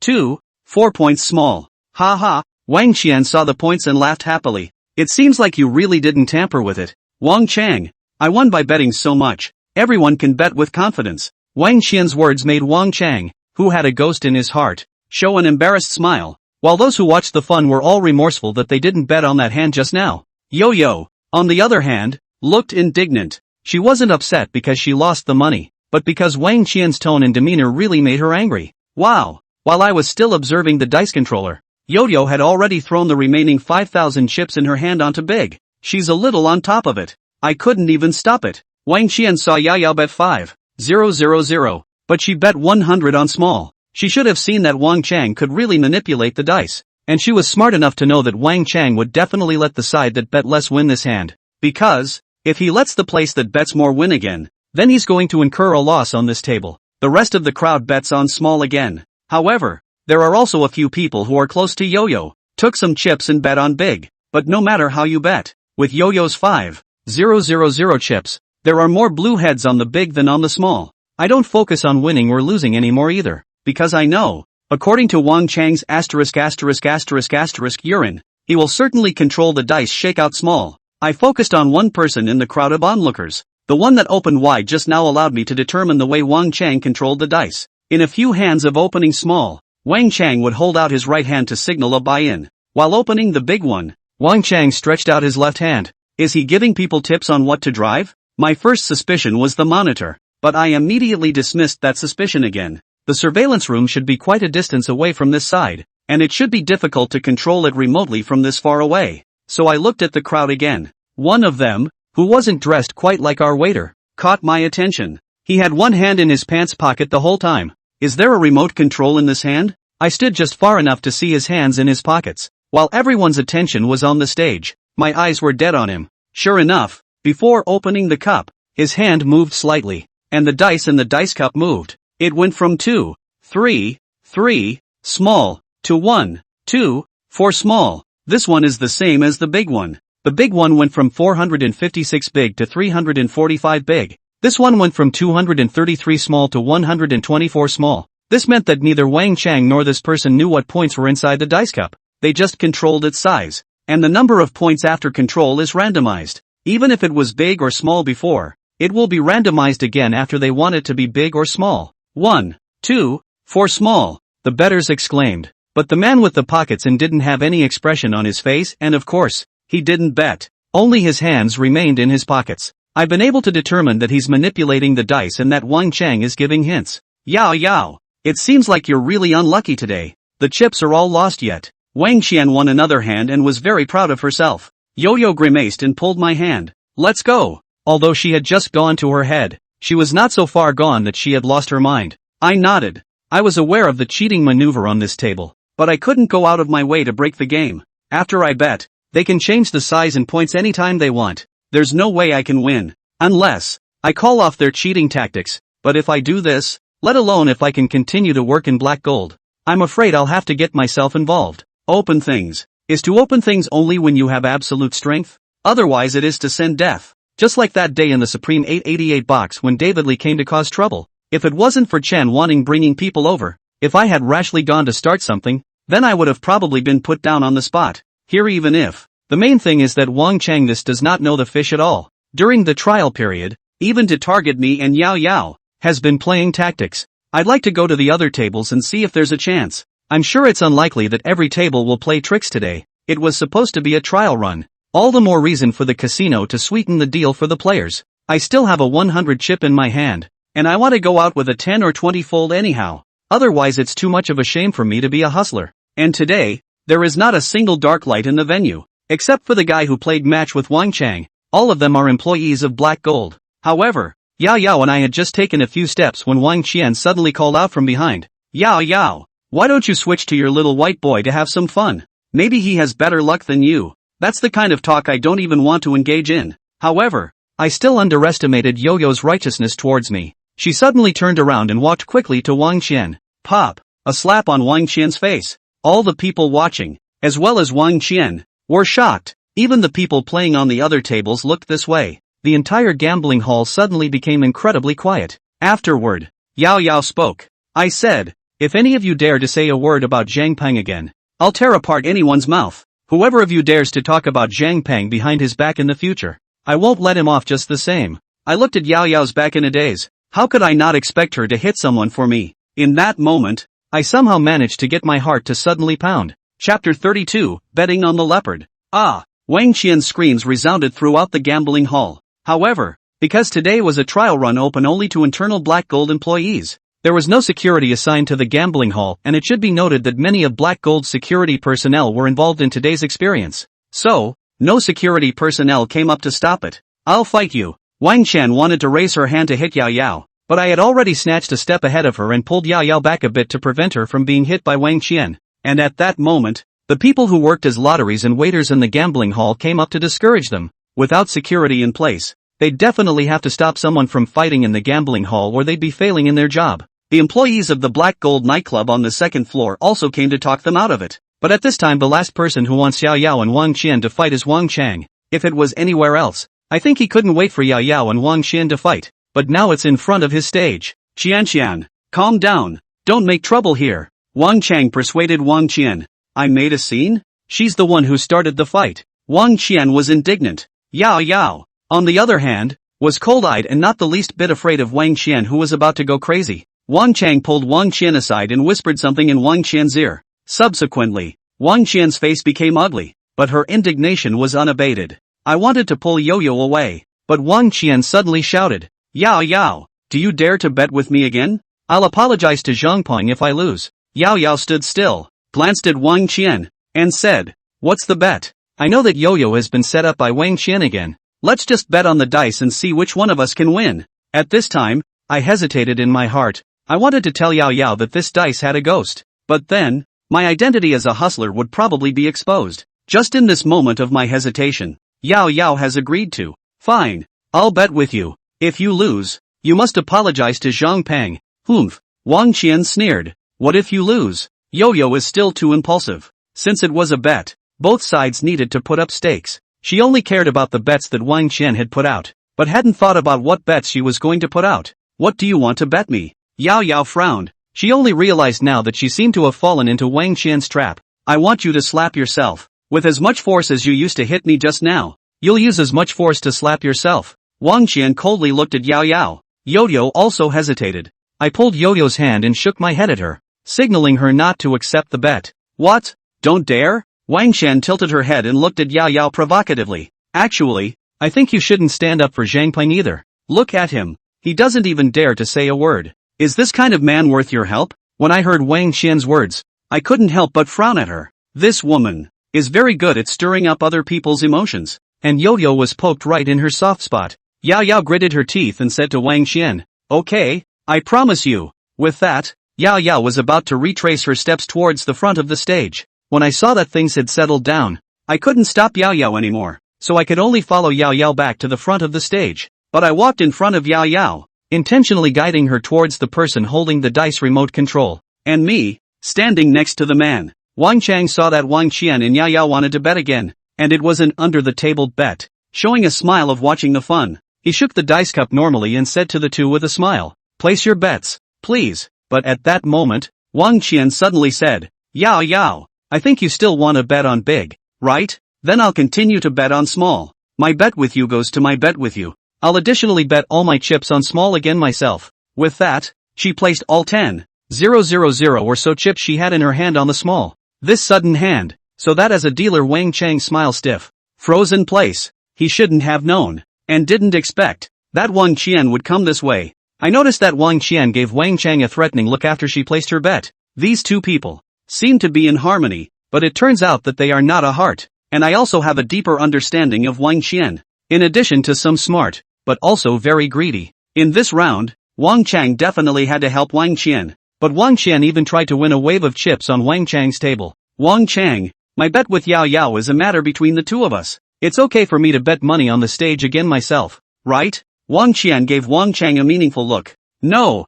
2, 4 points small. Ha ha. Wang Qian saw the points and laughed happily. It seems like you really didn't tamper with it. Wang Chang, I won by betting so much. Everyone can bet with confidence. Wang Qian's words made Wang Chang, who had a ghost in his heart, show an embarrassed smile, while those who watched the fun were all remorseful that they didn't bet on that hand just now. Yo-Yo, on the other hand, looked indignant. She wasn't upset because she lost the money, but because Wang Qian's tone and demeanor really made her angry. Wow. While I was still observing the dice controller, Yo-Yo had already thrown the remaining 5,000 chips in her hand onto big. She's a little on top of it. I couldn't even stop it. Wang Qian saw Yao Yao bet 5,000, but she bet 100 on small. She should have seen that Wang Chang could really manipulate the dice. And she was smart enough to know that Wang Chang would definitely let the side that bet less win this hand. Because, if he lets the place that bets more win again, then he's going to incur a loss on this table. The rest of the crowd bets on small again. However, there are also a few people who are close to Yo-Yo, took some chips and bet on big. But no matter how you bet, with Yo-Yo's 5,000 chips, there are more blue heads on the big than on the small. I don't focus on winning or losing anymore either, because I know, according to Wang Chang's ***** urine, he will certainly control the dice shakeout small. I focused on one person in the crowd of onlookers. The one that opened wide just now allowed me to determine the way Wang Chang controlled the dice. In a few hands of opening small, Wang Chang would hold out his right hand to signal a buy-in. While opening the big one, Wang Chang stretched out his left hand. Is he giving people tips on what to drive? My first suspicion was the monitor, but I immediately dismissed that suspicion again. The surveillance room should be quite a distance away from this side, and it should be difficult to control it remotely from this far away. So I looked at the crowd again. One of them, who wasn't dressed quite like our waiter, caught my attention. He had one hand in his pants pocket the whole time. Is there a remote control in this hand? I stood just far enough to see his hands in his pockets. While everyone's attention was on the stage, my eyes were dead on him. Sure enough, before opening the cup, his hand moved slightly, and the dice in the dice cup moved. It went from 2, 3, 3, small, to 1, 2, 4 small. This one is the same as the big one. The big one went from 456 big to 345 big. This one went from 233 small to 124 small. This meant that neither Wang Chang nor this person knew what points were inside the dice cup. They just controlled its size. And the number of points after control is randomized. Even if it was big or small before, it will be randomized again after they want it to be big or small. 1, 2, 4 small, the bettors exclaimed. But the man with the pockets in didn't have any expression on his face, and of course, he didn't bet. Only his hands remained in his pockets. I've been able to determine that he's manipulating the dice and that Wang Chang is giving hints. Yao Yao, it seems like you're really unlucky today. The chips are all lost yet. Wang Qian won another hand and was very proud of herself. Yo-Yo grimaced and pulled my hand. Let's go. Although she had just gone to her head, she was not so far gone that she had lost her mind. I nodded. I was aware of the cheating maneuver on this table, but I couldn't go out of my way to break the game. After I bet, they can change the size and points anytime they want. There's no way I can win, unless I call off their cheating tactics. But if I do this, let alone if I can continue to work in black gold, I'm afraid I'll have to get myself involved. Open things is to open things only when you have absolute strength. Otherwise it is to send death. Just like that day in the Supreme 888 box when David Lee came to cause trouble. If it wasn't for Chen wanting bringing people over, if I had rashly gone to start something, then I would have probably been put down on the spot. Here even if. The main thing is that Wang Chang this does not know the fish at all. During the trial period, even to target me and Yao Yao, has been playing tactics. I'd like to go to the other tables and see if there's a chance. I'm sure it's unlikely that every table will play tricks today. It was supposed to be a trial run. All the more reason for the casino to sweeten the deal for the players. I still have a 100 chip in my hand, and I want to go out with a 10 or 20 fold anyhow. Otherwise it's too much of a shame for me to be a hustler. And today, there is not a single dark light in the venue, except for the guy who played match with Wang Chang. All of them are employees of Black Gold. However, Yao Yao and I had just taken a few steps when Wang Qian suddenly called out from behind. Yao Yao, why don't you switch to your little white boy to have some fun? Maybe he has better luck than you. That's the kind of talk I don't even want to engage in. However, I still underestimated Yo-Yo's righteousness towards me. She suddenly turned around and walked quickly to Wang Qian. Pop! A slap on Wang Qian's face. All the people watching, as well as Wang Qian, were shocked. Even the people playing on the other tables looked this way. The entire gambling hall suddenly became incredibly quiet. Afterward, Yao Yao spoke. I said, if any of you dare to say a word about Zhang Peng again, I'll tear apart anyone's mouth. Whoever of you dares to talk about Zhang Peng behind his back in the future, I won't let him off just the same. I looked at Yao Yao's back in a daze. How could I not expect her to hit someone for me? In that moment, I somehow managed to get my heart to suddenly pound. Chapter 32, Betting on the Leopard. Ah! Wang Qian's screams resounded throughout the gambling hall. However, because today was a trial run open only to internal Black Gold employees, there was no security assigned to the gambling hall, and it should be noted that many of Black Gold's security personnel were involved in today's experience. So, no security personnel came up to stop it. I'll fight you. Wang Qian wanted to raise her hand to hit Yao Yao, but I had already snatched a step ahead of her and pulled Yao Yao back a bit to prevent her from being hit by Wang Qian. And at that moment, the people who worked as lotteries and waiters in the gambling hall came up to discourage them. Without security in place, they'd definitely have to stop someone from fighting in the gambling hall or they'd be failing in their job. The employees of the Black Gold nightclub on the second floor also came to talk them out of it. But at this time the last person who wants Yao Yao and Wang Qian to fight is Wang Chang. If it was anywhere else, I think he couldn't wait for Yao Yao and Wang Qian to fight. But now it's in front of his stage. Qian, calm down. Don't make trouble here. Wang Chang persuaded Wang Qian. I made a scene? She's the one who started the fight. Wang Qian was indignant. Yao Yao, on the other hand, was cold-eyed and not the least bit afraid of Wang Qian, who was about to go crazy. Wang Chang pulled Wang Qian aside and whispered something in Wang Qian's ear. Subsequently, Wang Qian's face became ugly, but her indignation was unabated. I wanted to pull Yo-Yo away, but Wang Qian suddenly shouted, Yao Yao, do you dare to bet with me again? I'll apologize to Zhangpeng if I lose. Yao Yao stood still, glanced at Wang Qian, and said, what's the bet? I know that Yo-Yo has been set up by Wang Qian again. Let's just bet on the dice and see which one of us can win. At this time, I hesitated in my heart. I wanted to tell Yao Yao that this dice had a ghost. But then, my identity as a hustler would probably be exposed. Just in this moment of my hesitation, Yao Yao has agreed to. Fine, I'll bet with you. If you lose, you must apologize to Zhang Peng. Humph. Wang Qian sneered. What if you lose? Yo-Yo is still too impulsive. Since it was a bet, both sides needed to put up stakes. She only cared about the bets that Wang Qian had put out, but hadn't thought about what bets she was going to put out. What do you want to bet me? Yao Yao frowned. She only realized now that she seemed to have fallen into Wang Qian's trap. I want you to slap yourself. With as much force as you used to hit me just now, you'll use as much force to slap yourself. Wang Qian coldly looked at Yao Yao. Yo-Yo also hesitated. I pulled Yo-Yo's hand and shook my head at her, signaling her not to accept the bet. What? Don't dare? Wang Qian tilted her head and looked at Yao Yao provocatively. Actually, I think you shouldn't stand up for Zhang Peng either. Look at him. He doesn't even dare to say a word. Is this kind of man worth your help? When I heard Wang Qian's words, I couldn't help but frown at her. This woman is very good at stirring up other people's emotions. And Yo-Yo was poked right in her soft spot. Yao Yao gritted her teeth and said to Wang Qian, okay, I promise you. With that, Yao Yao was about to retrace her steps towards the front of the stage. When I saw that things had settled down, I couldn't stop Yao Yao anymore, so I could only follow Yao Yao back to the front of the stage. But I walked in front of Yao Yao, intentionally guiding her towards the person holding the dice remote control, and me, standing next to the man. Wang Chang saw that Wang Qian and Yao Yao wanted to bet again, and it was an under-the-table bet. Showing a smile of watching the fun, he shook the dice cup normally and said to the two with a smile, place your bets, please. But at that moment, Wang Qian suddenly said, Yao Yao, I think you still want to bet on big, right? Then I'll continue to bet on small. My bet with you goes to my bet with you. I'll additionally bet all my chips on small again myself. With that, she placed all 10,000 or so chips she had in her hand on the small. This sudden hand, so that as a dealer Wang Chang smile stiff, froze in place. He shouldn't have known, and didn't expect, that Wang Qian would come this way. I noticed that Wang Qian gave Wang Chang a threatening look after she placed her bet. These two people seem to be in harmony, but it turns out that they are not a heart, and I also have a deeper understanding of Wang Qian, in addition to some smart, but also very greedy. In this round, Wang Chang definitely had to help Wang Qian, but Wang Qian even tried to win a wave of chips on Wang Chang's table. Wang Chang, my bet with Yao Yao is a matter between the two of us. It's okay for me to bet money on the stage again myself, right? Wang Qian gave Wang Chang a meaningful look. No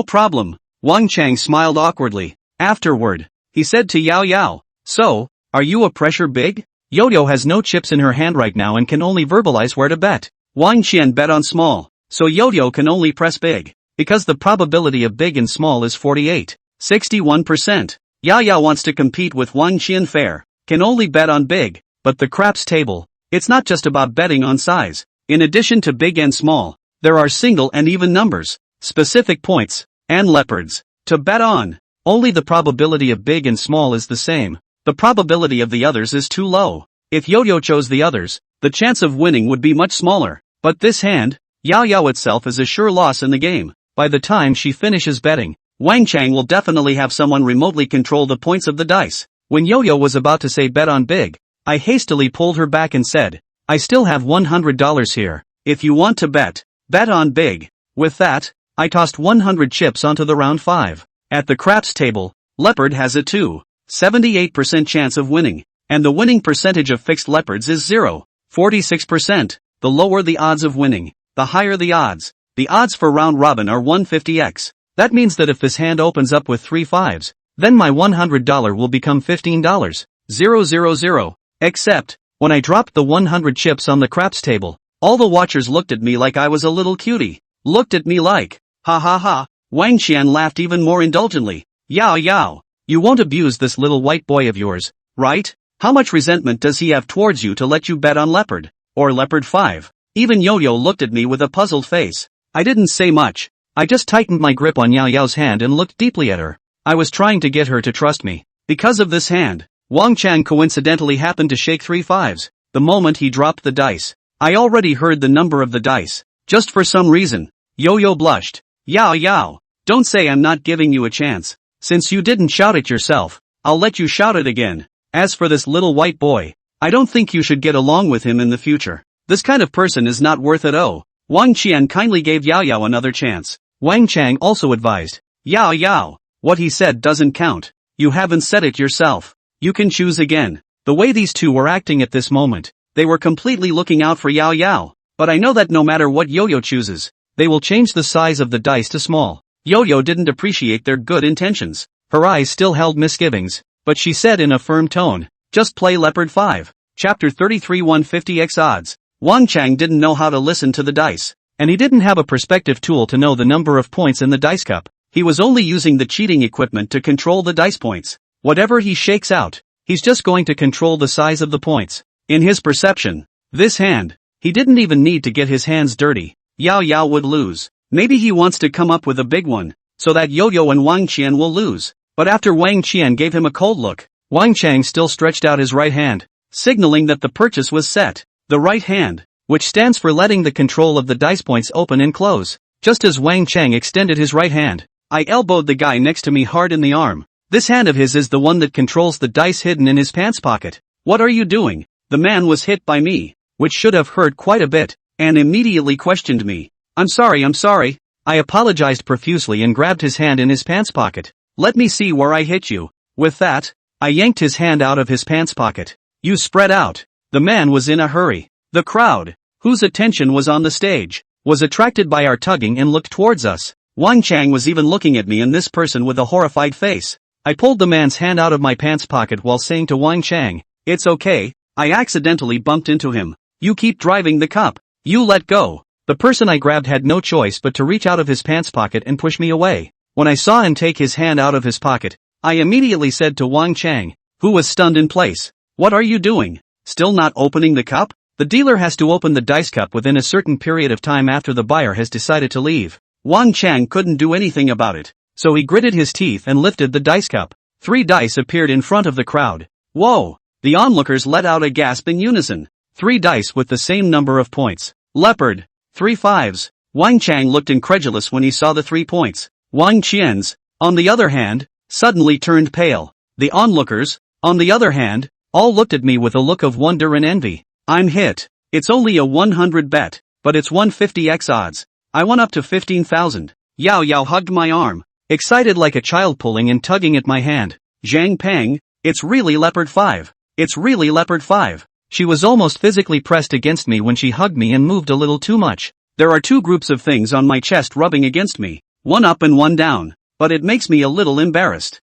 problem. Wang Chang smiled awkwardly. Afterward, he said to Yao Yao, so, are you a pressure big? Yo-Yo has no chips in her hand right now and can only verbalize where to bet. Wang Qian bet on small, so Yo-Yo can only press big, because the probability of big and small is 61%. Yao Yao wants to compete with Wang Qian fair, can only bet on big, but the craps table, it's not just about betting on size. In addition to big and small, there are single and even numbers, specific points, and leopards to bet on. Only the probability of big and small is the same. The probability of the others is too low. If Yo-Yo chose the others, the chance of winning would be much smaller. But this hand, Yao Yao itself is a sure loss in the game. By the time she finishes betting, Wang Chang will definitely have someone remotely control the points of the dice. When Yo-Yo was about to say bet on big, I hastily pulled her back and said, I still have $100 here. If you want to bet on big. With that, I tossed 100 chips onto the round 5. At the craps table, leopard has a 2.78% chance of winning, and the winning percentage of fixed leopards is 0.46%. The lower the odds of winning, the higher the odds. The odds for round robin are 150x. That means that if this hand opens up with 3 5s, then my $100 will become $15,000. Except, when I dropped the 100 chips on the craps table, all the watchers looked at me like I was a little cutie. Looked at me like, ha ha ha. Wang Qian laughed even more indulgently. Yao yao. You won't abuse this little white boy of yours, right? How much resentment does he have towards you to let you bet on leopard? Or leopard 5? Even Yo-Yo looked at me with a puzzled face. I didn't say much. I just tightened my grip on Yao Yao's hand and looked deeply at her. I was trying to get her to trust me. Because of this hand, Wang Chang coincidentally happened to shake 3 5s. The moment he dropped the dice, I already heard the number of the dice. Just for some reason, Yo-Yo blushed. Yao Yao, don't say I'm not giving you a chance. Since you didn't shout it yourself, I'll let you shout it again. As for this little white boy, I don't think you should get along with him in the future. This kind of person is not worth it. Oh. Wang Qian kindly gave Yao Yao another chance. Wang Chang also advised. Yao Yao, what he said doesn't count. You haven't said it yourself. You can choose again. The way these two were acting at this moment, they were completely looking out for Yao Yao. But I know that no matter what Yo-Yo chooses, they will change the size of the dice to small. Yo-Yo didn't appreciate their good intentions. Her eyes still held misgivings, but she said in a firm tone, just play leopard 5. Chapter 33 150x odds. Wang Chang didn't know how to listen to the dice, and he didn't have a perspective tool to know the number of points in the dice cup. He was only using the cheating equipment to control the dice points. Whatever he shakes out, he's just going to control the size of the points. In his perception, this hand, he didn't even need to get his hands dirty. Yao Yao would lose. Maybe he wants to come up with a big one, so that Yo-Yo and Wang Qian will lose. But after Wang Qian gave him a cold look, Wang Chang still stretched out his right hand, signaling that the purchase was set. The right hand, which stands for letting the control of the dice points open and close. Just as Wang Chang extended his right hand, I elbowed the guy next to me hard in the arm. This hand of his is the one that controls the dice hidden in his pants pocket. What are you doing? The man was hit by me, which should have hurt quite a bit, and immediately questioned me. I'm sorry. I apologized profusely and grabbed his hand in his pants pocket. Let me see where I hit you. With that, I yanked his hand out of his pants pocket. You spread out. The man was in a hurry. The crowd, whose attention was on the stage, was attracted by our tugging and looked towards us. Wang Chang was even looking at me and this person with a horrified face. I pulled the man's hand out of my pants pocket while saying to Wang Chang, it's okay, I accidentally bumped into him. You keep driving the cup. You let go. The person I grabbed had no choice but to reach out of his pants pocket and push me away. When I saw him take his hand out of his pocket, I immediately said to Wang Chang, who was stunned in place, what are you doing? Still not opening the cup? The dealer has to open the dice cup within a certain period of time after the buyer has decided to leave. Wang Chang couldn't do anything about it, so he gritted his teeth and lifted the dice cup. 3 dice appeared in front of the crowd. Whoa! The onlookers let out a gasp in unison. 3 dice with the same number of points. Leopard. 3 5s. Wang Chang looked incredulous when he saw the 3 points. Wang Qian's, on the other hand, suddenly turned pale. The onlookers, on the other hand, all looked at me with a look of wonder and envy. I'm hit. It's only a 100 bet, but it's 150x odds. I won up to 15,000. Yao Yao hugged my arm, excited like a child pulling and tugging at my hand. Zhang Peng, it's really leopard 5. It's really leopard 5. She was almost physically pressed against me when she hugged me and moved a little too much. There are 2 groups of things on my chest rubbing against me. One up and one down. But it makes me a little embarrassed.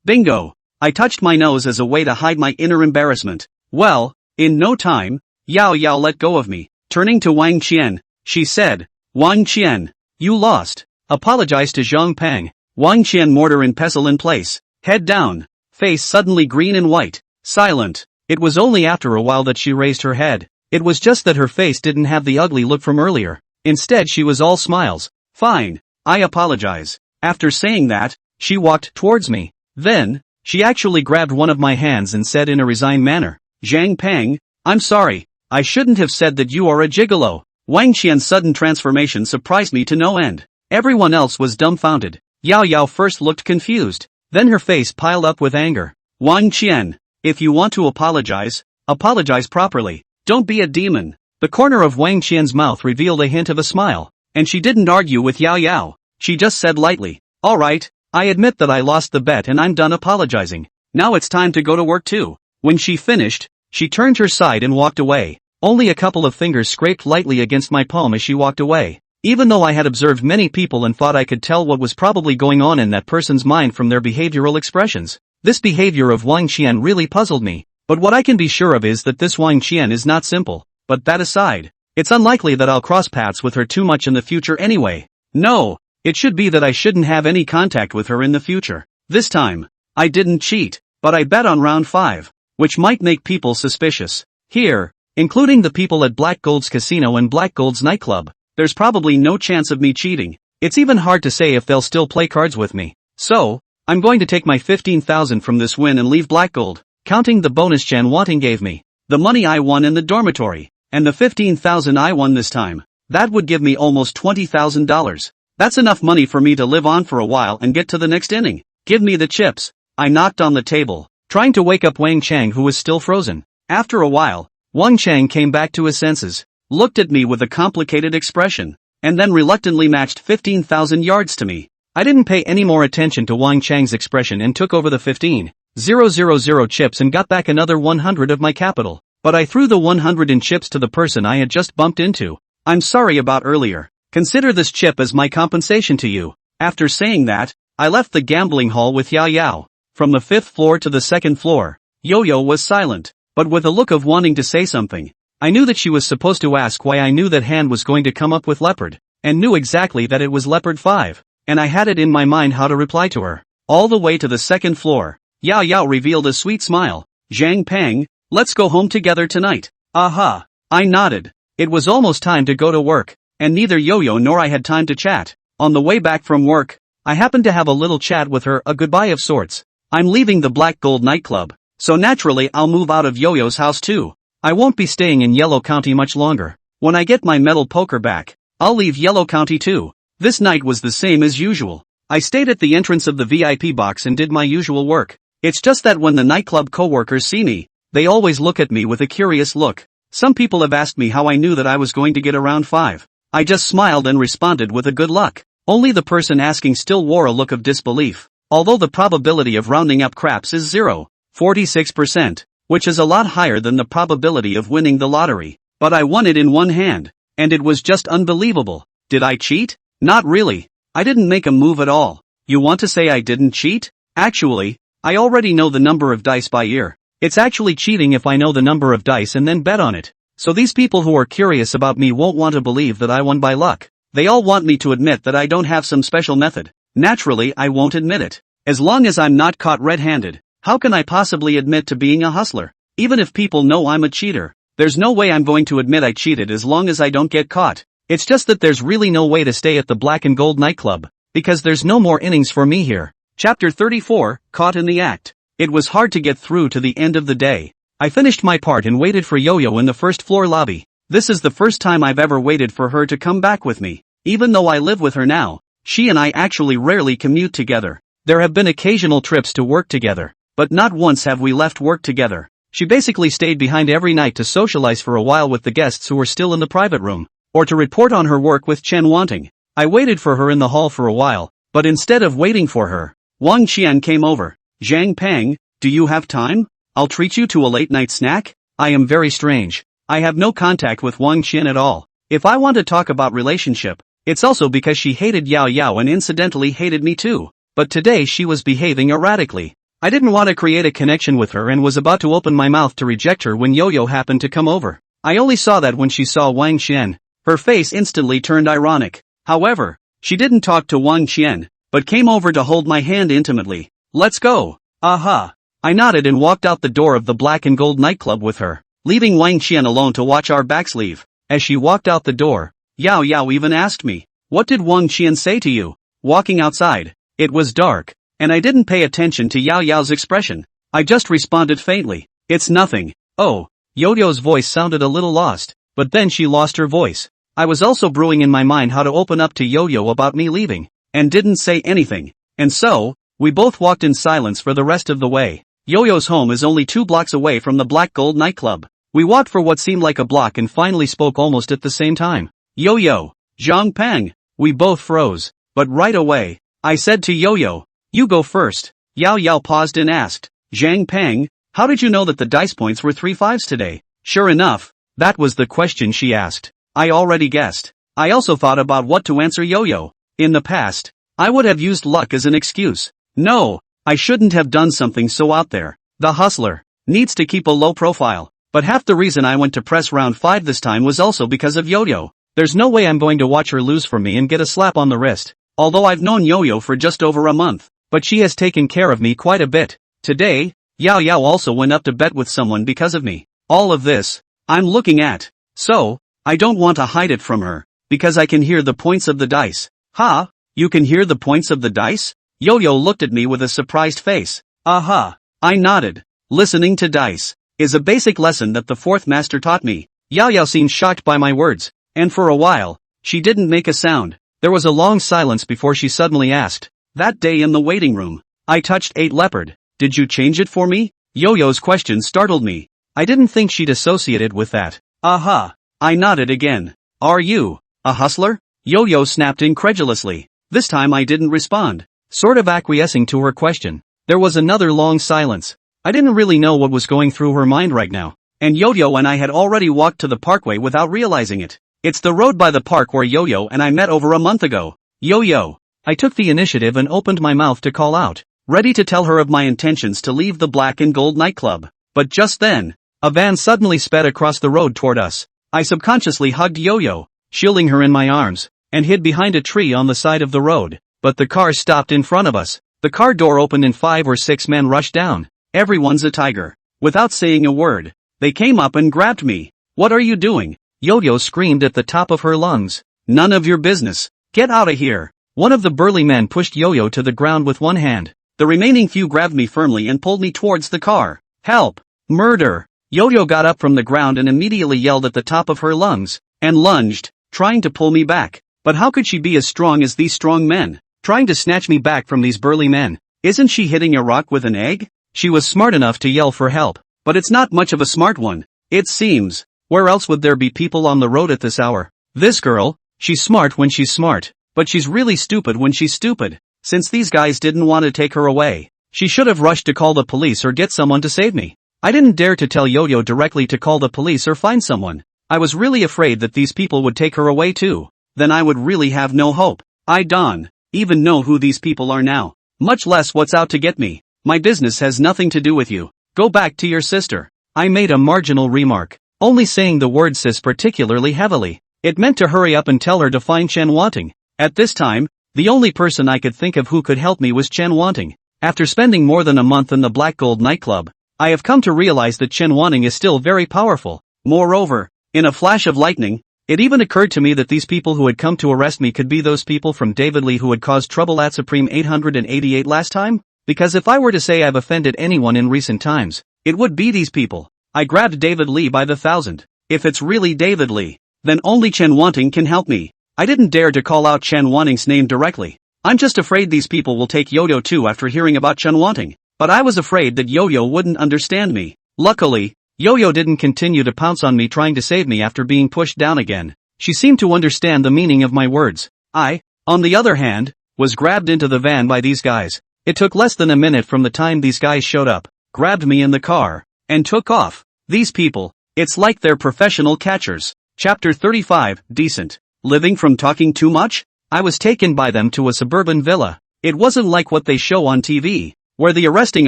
Bingo. I touched my nose as a way to hide my inner embarrassment. Well, in no time, Yao Yao let go of me. Turning to Wang Qian, she said, Wang Qian, you lost. Apologize to Zhang Peng. Wang Qian mortar and pestle in place. Head down. Face suddenly green and white. Silent. It was only after a while that she raised her head. It was just that her face didn't have the ugly look from earlier. Instead she was all smiles. Fine. I apologize. After saying that, she walked towards me. Then, she actually grabbed one of my hands and said in a resigned manner, Zhang Peng, I'm sorry, I shouldn't have said that you are a gigolo. Wang Qian's sudden transformation surprised me to no end. Everyone else was dumbfounded. Yao Yao first looked confused, then her face piled up with anger. Wang Qian, if you want to apologize, apologize properly. Don't be a demon. The corner of Wang Qian's mouth revealed a hint of a smile. and she didn't argue with Yao Yao. She just said lightly, "Alright, I admit that I lost the bet and I'm done apologizing. Now it's time to go to work too." When she finished, she turned her side and walked away. Only a couple of fingers scraped lightly against my palm as she walked away. Even though I had observed many people and thought I could tell what was probably going on in that person's mind from their behavioral expressions, this behavior of Wang Qian really puzzled me. But what I can be sure of is that this Wang Qian is not simple. But that aside, it's unlikely that I'll cross paths with her too much in the future anyway. No, it should be that I shouldn't have any contact with her in the future. This time, I didn't cheat, but I bet on round 5, which might make people suspicious. Here, including the people at Black Gold's casino and Black Gold's nightclub, there's probably no chance of me cheating. It's even hard to say if they'll still play cards with me. So, I'm going to take my 15,000 from this win and leave Black Gold, counting the bonus Chan Wanting gave me, the money I won in the dormitory, and the 15,000 I won this time. That would give me almost $20,000. That's enough money for me to live on for a while and get to the next inning. Give me the chips. I knocked on the table, trying to wake up Wang Chang, who was still frozen. After a while, Wang Chang came back to his senses, looked at me with a complicated expression, and then reluctantly matched 15,000 yards to me. I didn't pay any more attention to Wang Chang's expression and took over the 15,000 chips and got back another 100 of my capital. But I threw the 100 in chips to the person I had just bumped into. "I'm sorry about earlier. Consider this chip as my compensation to you." After saying that, I left the gambling hall with Yao Yao. From the 5th floor to the 2nd floor, Yo-Yo was silent, but with a look of wanting to say something. I knew that she was supposed to ask why I knew that hand was going to come up with leopard, and knew exactly that it was leopard 5, and I had it in my mind how to reply to her. All the way to the 2nd floor, Yao Yao revealed a sweet smile. "Zhang Peng, let's go home together tonight." Aha! I nodded. It was almost time to go to work, and neither Yo-Yo nor I had time to chat. On the way back from work, I happened to have a little chat with her, a goodbye of sorts. I'm leaving the Black Gold nightclub, so naturally I'll move out of Yo-Yo's house too. I won't be staying in Yellow County much longer. When I get my metal poker back, I'll leave Yellow County too. This night was the same as usual. I stayed at the entrance of the VIP box and did my usual work. It's just that when the nightclub co-workers see me, they always look at me with a curious look. Some people have asked me how I knew that I was going to get around 5. I just smiled and responded with a good luck. Only the person asking still wore a look of disbelief. Although the probability of rounding up craps is 0.46%, which is a lot higher than the probability of winning the lottery. But I won it in one hand, and it was just unbelievable. Did I cheat? Not really. I didn't make a move at all. You want to say I didn't cheat? Actually, I already know the number of dice by ear. It's actually cheating if I know the number of dice and then bet on it. So these people who are curious about me won't want to believe that I won by luck. They all want me to admit that I don't have some special method. Naturally, I won't admit it. As long as I'm not caught red-handed, how can I possibly admit to being a hustler? Even if people know I'm a cheater, there's no way I'm going to admit I cheated as long as I don't get caught. It's just that there's really no way to stay at the Black and Gold nightclub, because there's no more innings for me here. Chapter 34, Caught in the Act. It was hard to get through to the end of the day. I finished my part and waited for Yo-Yo in the 1st floor lobby. This is the first time I've ever waited for her to come back with me. Even though I live with her now, she and I actually rarely commute together. There have been occasional trips to work together, but not once have we left work together. She basically stayed behind every night to socialize for a while with the guests who were still in the private room, or to report on her work with Chen Wanting. I waited for her in the hall for a while, but instead of waiting for her, Wang Qian came over. "Zhang Peng, do you have time? I'll treat you to a late-night snack." I am very strange. I have no contact with Wang Qian at all. If I want to talk about relationship, it's also because she hated Yao Yao and incidentally hated me too. But today she was behaving erratically. I didn't want to create a connection with her and was about to open my mouth to reject her when Yo-Yo happened to come over. I only saw that when she saw Wang Qian. Her face instantly turned ironic. However, she didn't talk to Wang Qian, but came over to hold my hand intimately. "Let's go." Aha. I nodded and walked out the door of the Black and Gold nightclub with her, leaving Wang Qian alone to watch our backs leave. As she walked out the door, Yao Yao even asked me, "What did Wang Qian say to you?" Walking outside, it was dark, and I didn't pay attention to Yao Yao's expression. I just responded faintly, "It's nothing." Oh, Yo-Yo's voice sounded a little lost, but then she lost her voice. I was also brewing in my mind how to open up to Yo-Yo about me leaving, and didn't say anything. And so, we both walked in silence for the rest of the way. Yo-Yo's home is only 2 blocks away from the Black Gold nightclub. We walked for what seemed like a block and finally spoke almost at the same time. "Yo-Yo, Zhang Peng. We both froze. But right away, I said to Yo-Yo, you go first. Yao Yao paused and asked, Zhang Peng, how did you know that the dice points were 3 5s today? Sure enough, that was the question she asked. I already guessed. I also thought about what to answer Yo-Yo. In the past, I would have used luck as an excuse. No, I shouldn't have done something so out there. The hustler needs to keep a low profile. But half the reason I went to press round 5 this time was also because of Yo-Yo. There's no way I'm going to watch her lose for me and get a slap on the wrist. Although I've known Yo-Yo for just over a month, but she has taken care of me quite a bit. Today, Yao Yao also went up to bet with someone because of me. All of this, I'm looking at. So, I don't want to hide it from her, because I can hear the points of the dice. Ha? You can hear the points of the dice? Yo-Yo looked at me with a surprised face. Aha. I nodded. Listening to dice is a basic lesson that the fourth master taught me. Yao Yao seemed shocked by my words, and for a while, she didn't make a sound. There was a long silence before she suddenly asked, that day in the waiting room, I touched 8 leopard. Did you change it for me? Yo-Yo's question startled me. I didn't think she'd associate it with that. Aha. I nodded again. Are you a hustler? Yo-Yo snapped incredulously. This time I didn't respond, sort of acquiescing to her question. There was another long silence. I didn't really know what was going through her mind right now. And Yo-Yo and I had already walked to the parkway without realizing it. It's the road by the park where Yo-Yo and I met over a month ago. Yo-Yo. I took the initiative and opened my mouth to call out, ready to tell her of my intentions to leave the Black and Gold nightclub. But just then, a van suddenly sped across the road toward us. I subconsciously hugged Yo-Yo, shielding her in my arms, and hid behind a tree on the side of the road. But the car stopped in front of us. The car door opened and 5 or 6 men rushed down. Everyone's a tiger. Without saying a word, they came up and grabbed me. What are you doing? Yo-Yo screamed at the top of her lungs. None of your business. Get out of here. One of the burly men pushed Yo-Yo to the ground with one hand. The remaining few grabbed me firmly and pulled me towards the car. Help! Murder! Yo-Yo got up from the ground and immediately yelled at the top of her lungs, and lunged, trying to pull me back. But how could she be as strong as these strong men, trying to snatch me back from these burly men? Isn't she hitting a rock with an egg? She was smart enough to yell for help, but it's not much of a smart one, it seems. Where else would there be people on the road at this hour? This girl, she's smart when she's smart, but she's really stupid when she's stupid. Since these guys didn't want to take her away, she should have rushed to call the police or get someone to save me. I didn't dare to tell Yo-Yo directly to call the police or find someone. I was really afraid that these people would take her away too. Then I would really have no hope. I don't even know who these people are now, much less what's out to get me. My business has nothing to do with you. Go back to your sister. I made a marginal remark, only saying the word sis particularly heavily. It meant to hurry up and tell her to find Chen Wanting. At this time, the only person I could think of who could help me was Chen Wanting. After spending more than a month in the Black Gold nightclub, I have come to realize that Chen Wanting is still very powerful. Moreover, in a flash of lightning, it even occurred to me that these people who had come to arrest me could be those people from David Lee who had caused trouble at Supreme 888 last time? Because if I were to say I've offended anyone in recent times, it would be these people. I grabbed David Lee by the thousand. If it's really David Lee, then only Chen Wanting can help me. I didn't dare to call out Chen Wanting's name directly. I'm just afraid these people will take Yo-Yo too after hearing about Chen Wanting. But I was afraid that Yo-Yo wouldn't understand me. Luckily, Yo-Yo didn't continue to pounce on me trying to save me after being pushed down again. She seemed to understand the meaning of my words. I, on the other hand, was grabbed into the van by these guys. It took less than a minute from the time these guys showed up, grabbed me in the car, and took off. These people, it's like they're professional catchers. Chapter 35, Decent. Living from talking too much? I was taken by them to a suburban villa. It wasn't like what they show on TV, where the arresting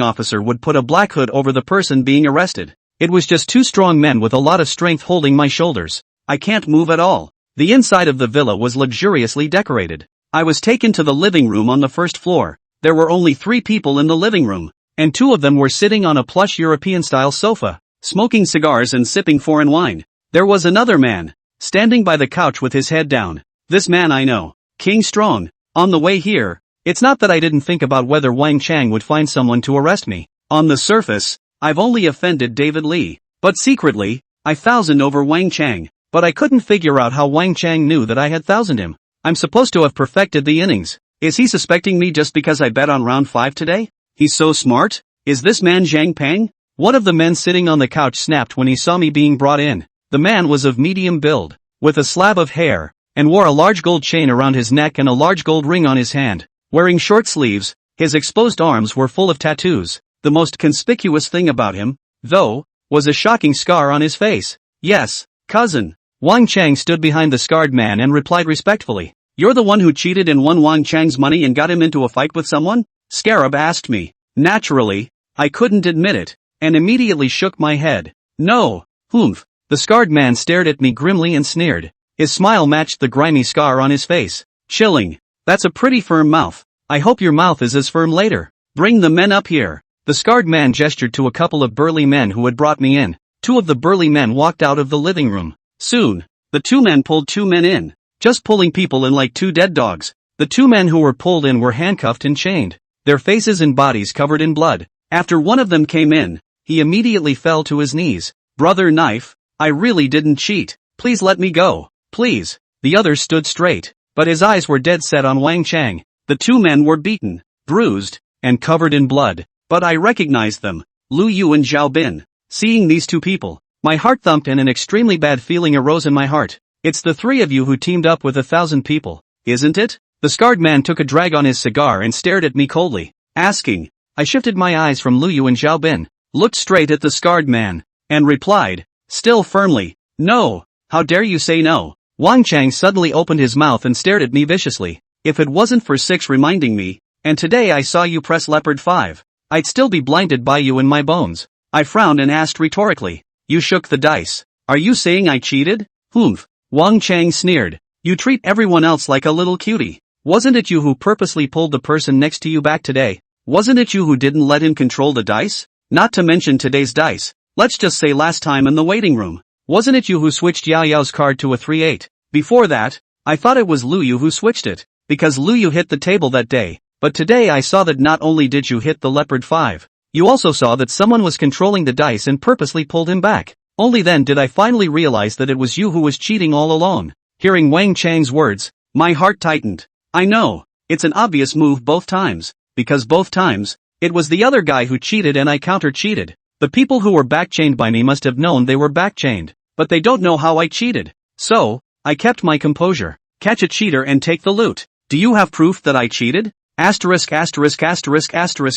officer would put a black hood over the person being arrested. It was just 2 strong men with a lot of strength holding my shoulders. I can't move at all. The inside of the villa was luxuriously decorated. I was taken to the living room on the first floor. There were only 3 people in the living room, and 2 of them were sitting on a plush European-style sofa, smoking cigars and sipping foreign wine. There was another man, standing by the couch with his head down. This man I know, King Strong. On the way here, it's not that I didn't think about whether Wang Chang would find someone to arrest me. On the surface, I've only offended David Lee, but secretly, I thousand over Wang Chang. But I couldn't figure out how Wang Chang knew that I had thousand him. I'm supposed to have perfected the innings. Is he suspecting me just because I bet on round 5 today? He's so smart? Is this man Zhang Peng? One of the men sitting on the couch snapped when he saw me being brought in. The man was of medium build, with a slab of hair, and wore a large gold chain around his neck and a large gold ring on his hand. Wearing short sleeves, his exposed arms were full of tattoos. The most conspicuous thing about him, though, was a shocking scar on his face. Yes, cousin. Wang Chang stood behind the scarred man and replied respectfully. You're the one who cheated and won Wang Chang's money and got him into a fight with someone? Scarab asked me. Naturally, I couldn't admit it, and immediately shook my head. No, humph. The scarred man stared at me grimly and sneered. His smile matched the grimy scar on his face. Chilling. That's a pretty firm mouth. I hope your mouth is as firm later. Bring the men up here. The scarred man gestured to a couple of burly men who had brought me in. Two of the burly men walked out of the living room. Soon, the two men pulled two men in. Just pulling people in like two dead dogs. The two men who were pulled in were handcuffed and chained, their faces and bodies covered in blood. After one of them came in, he immediately fell to his knees. Brother Knife, I really didn't cheat. Please let me go. Please. The other stood straight, but his eyes were dead set on Wang Chang. The two men were beaten, bruised, and covered in blood, but I recognized them. Lu Yu and Zhao Bin. Seeing these two people, my heart thumped and an extremely bad feeling arose in my heart. It's the three of you who teamed up with 1,000 people, isn't it? The scarred man took a drag on his cigar and stared at me coldly, asking. I shifted my eyes from Lu Yu and Zhao Bin, looked straight at the scarred man, and replied, still firmly, no, how dare you say no? Wang Chang suddenly opened his mouth and stared at me viciously. If it wasn't for 6 reminding me, and today I saw you press leopard 5, I'd still be blinded by you in my bones. I frowned and asked rhetorically, you shook the dice. Are you saying I cheated? Humph. Wang Chang sneered. You treat everyone else like a little cutie. Wasn't it you who purposely pulled the person next to you back today? Wasn't it you who didn't let him control the dice? Not to mention today's dice. Let's just say last time in the waiting room. Wasn't it you who switched Yao Yao's card to a 3-8? Before that, I thought it was Lu Yu who switched it, because Lu Yu hit the table that day. But today I saw that not only did you hit the leopard 5, you also saw that someone was controlling the dice and purposely pulled him back. Only then did I finally realize that it was you who was cheating all along. Hearing Wang Chang's words, my heart tightened. I know, it's an obvious move both times, because both times, it was the other guy who cheated and I counter-cheated. The people who were back-chained by me must have known they were back-chained, but they don't know how I cheated. So, I kept my composure. Catch a cheater and take the loot. Do you have proof that I cheated?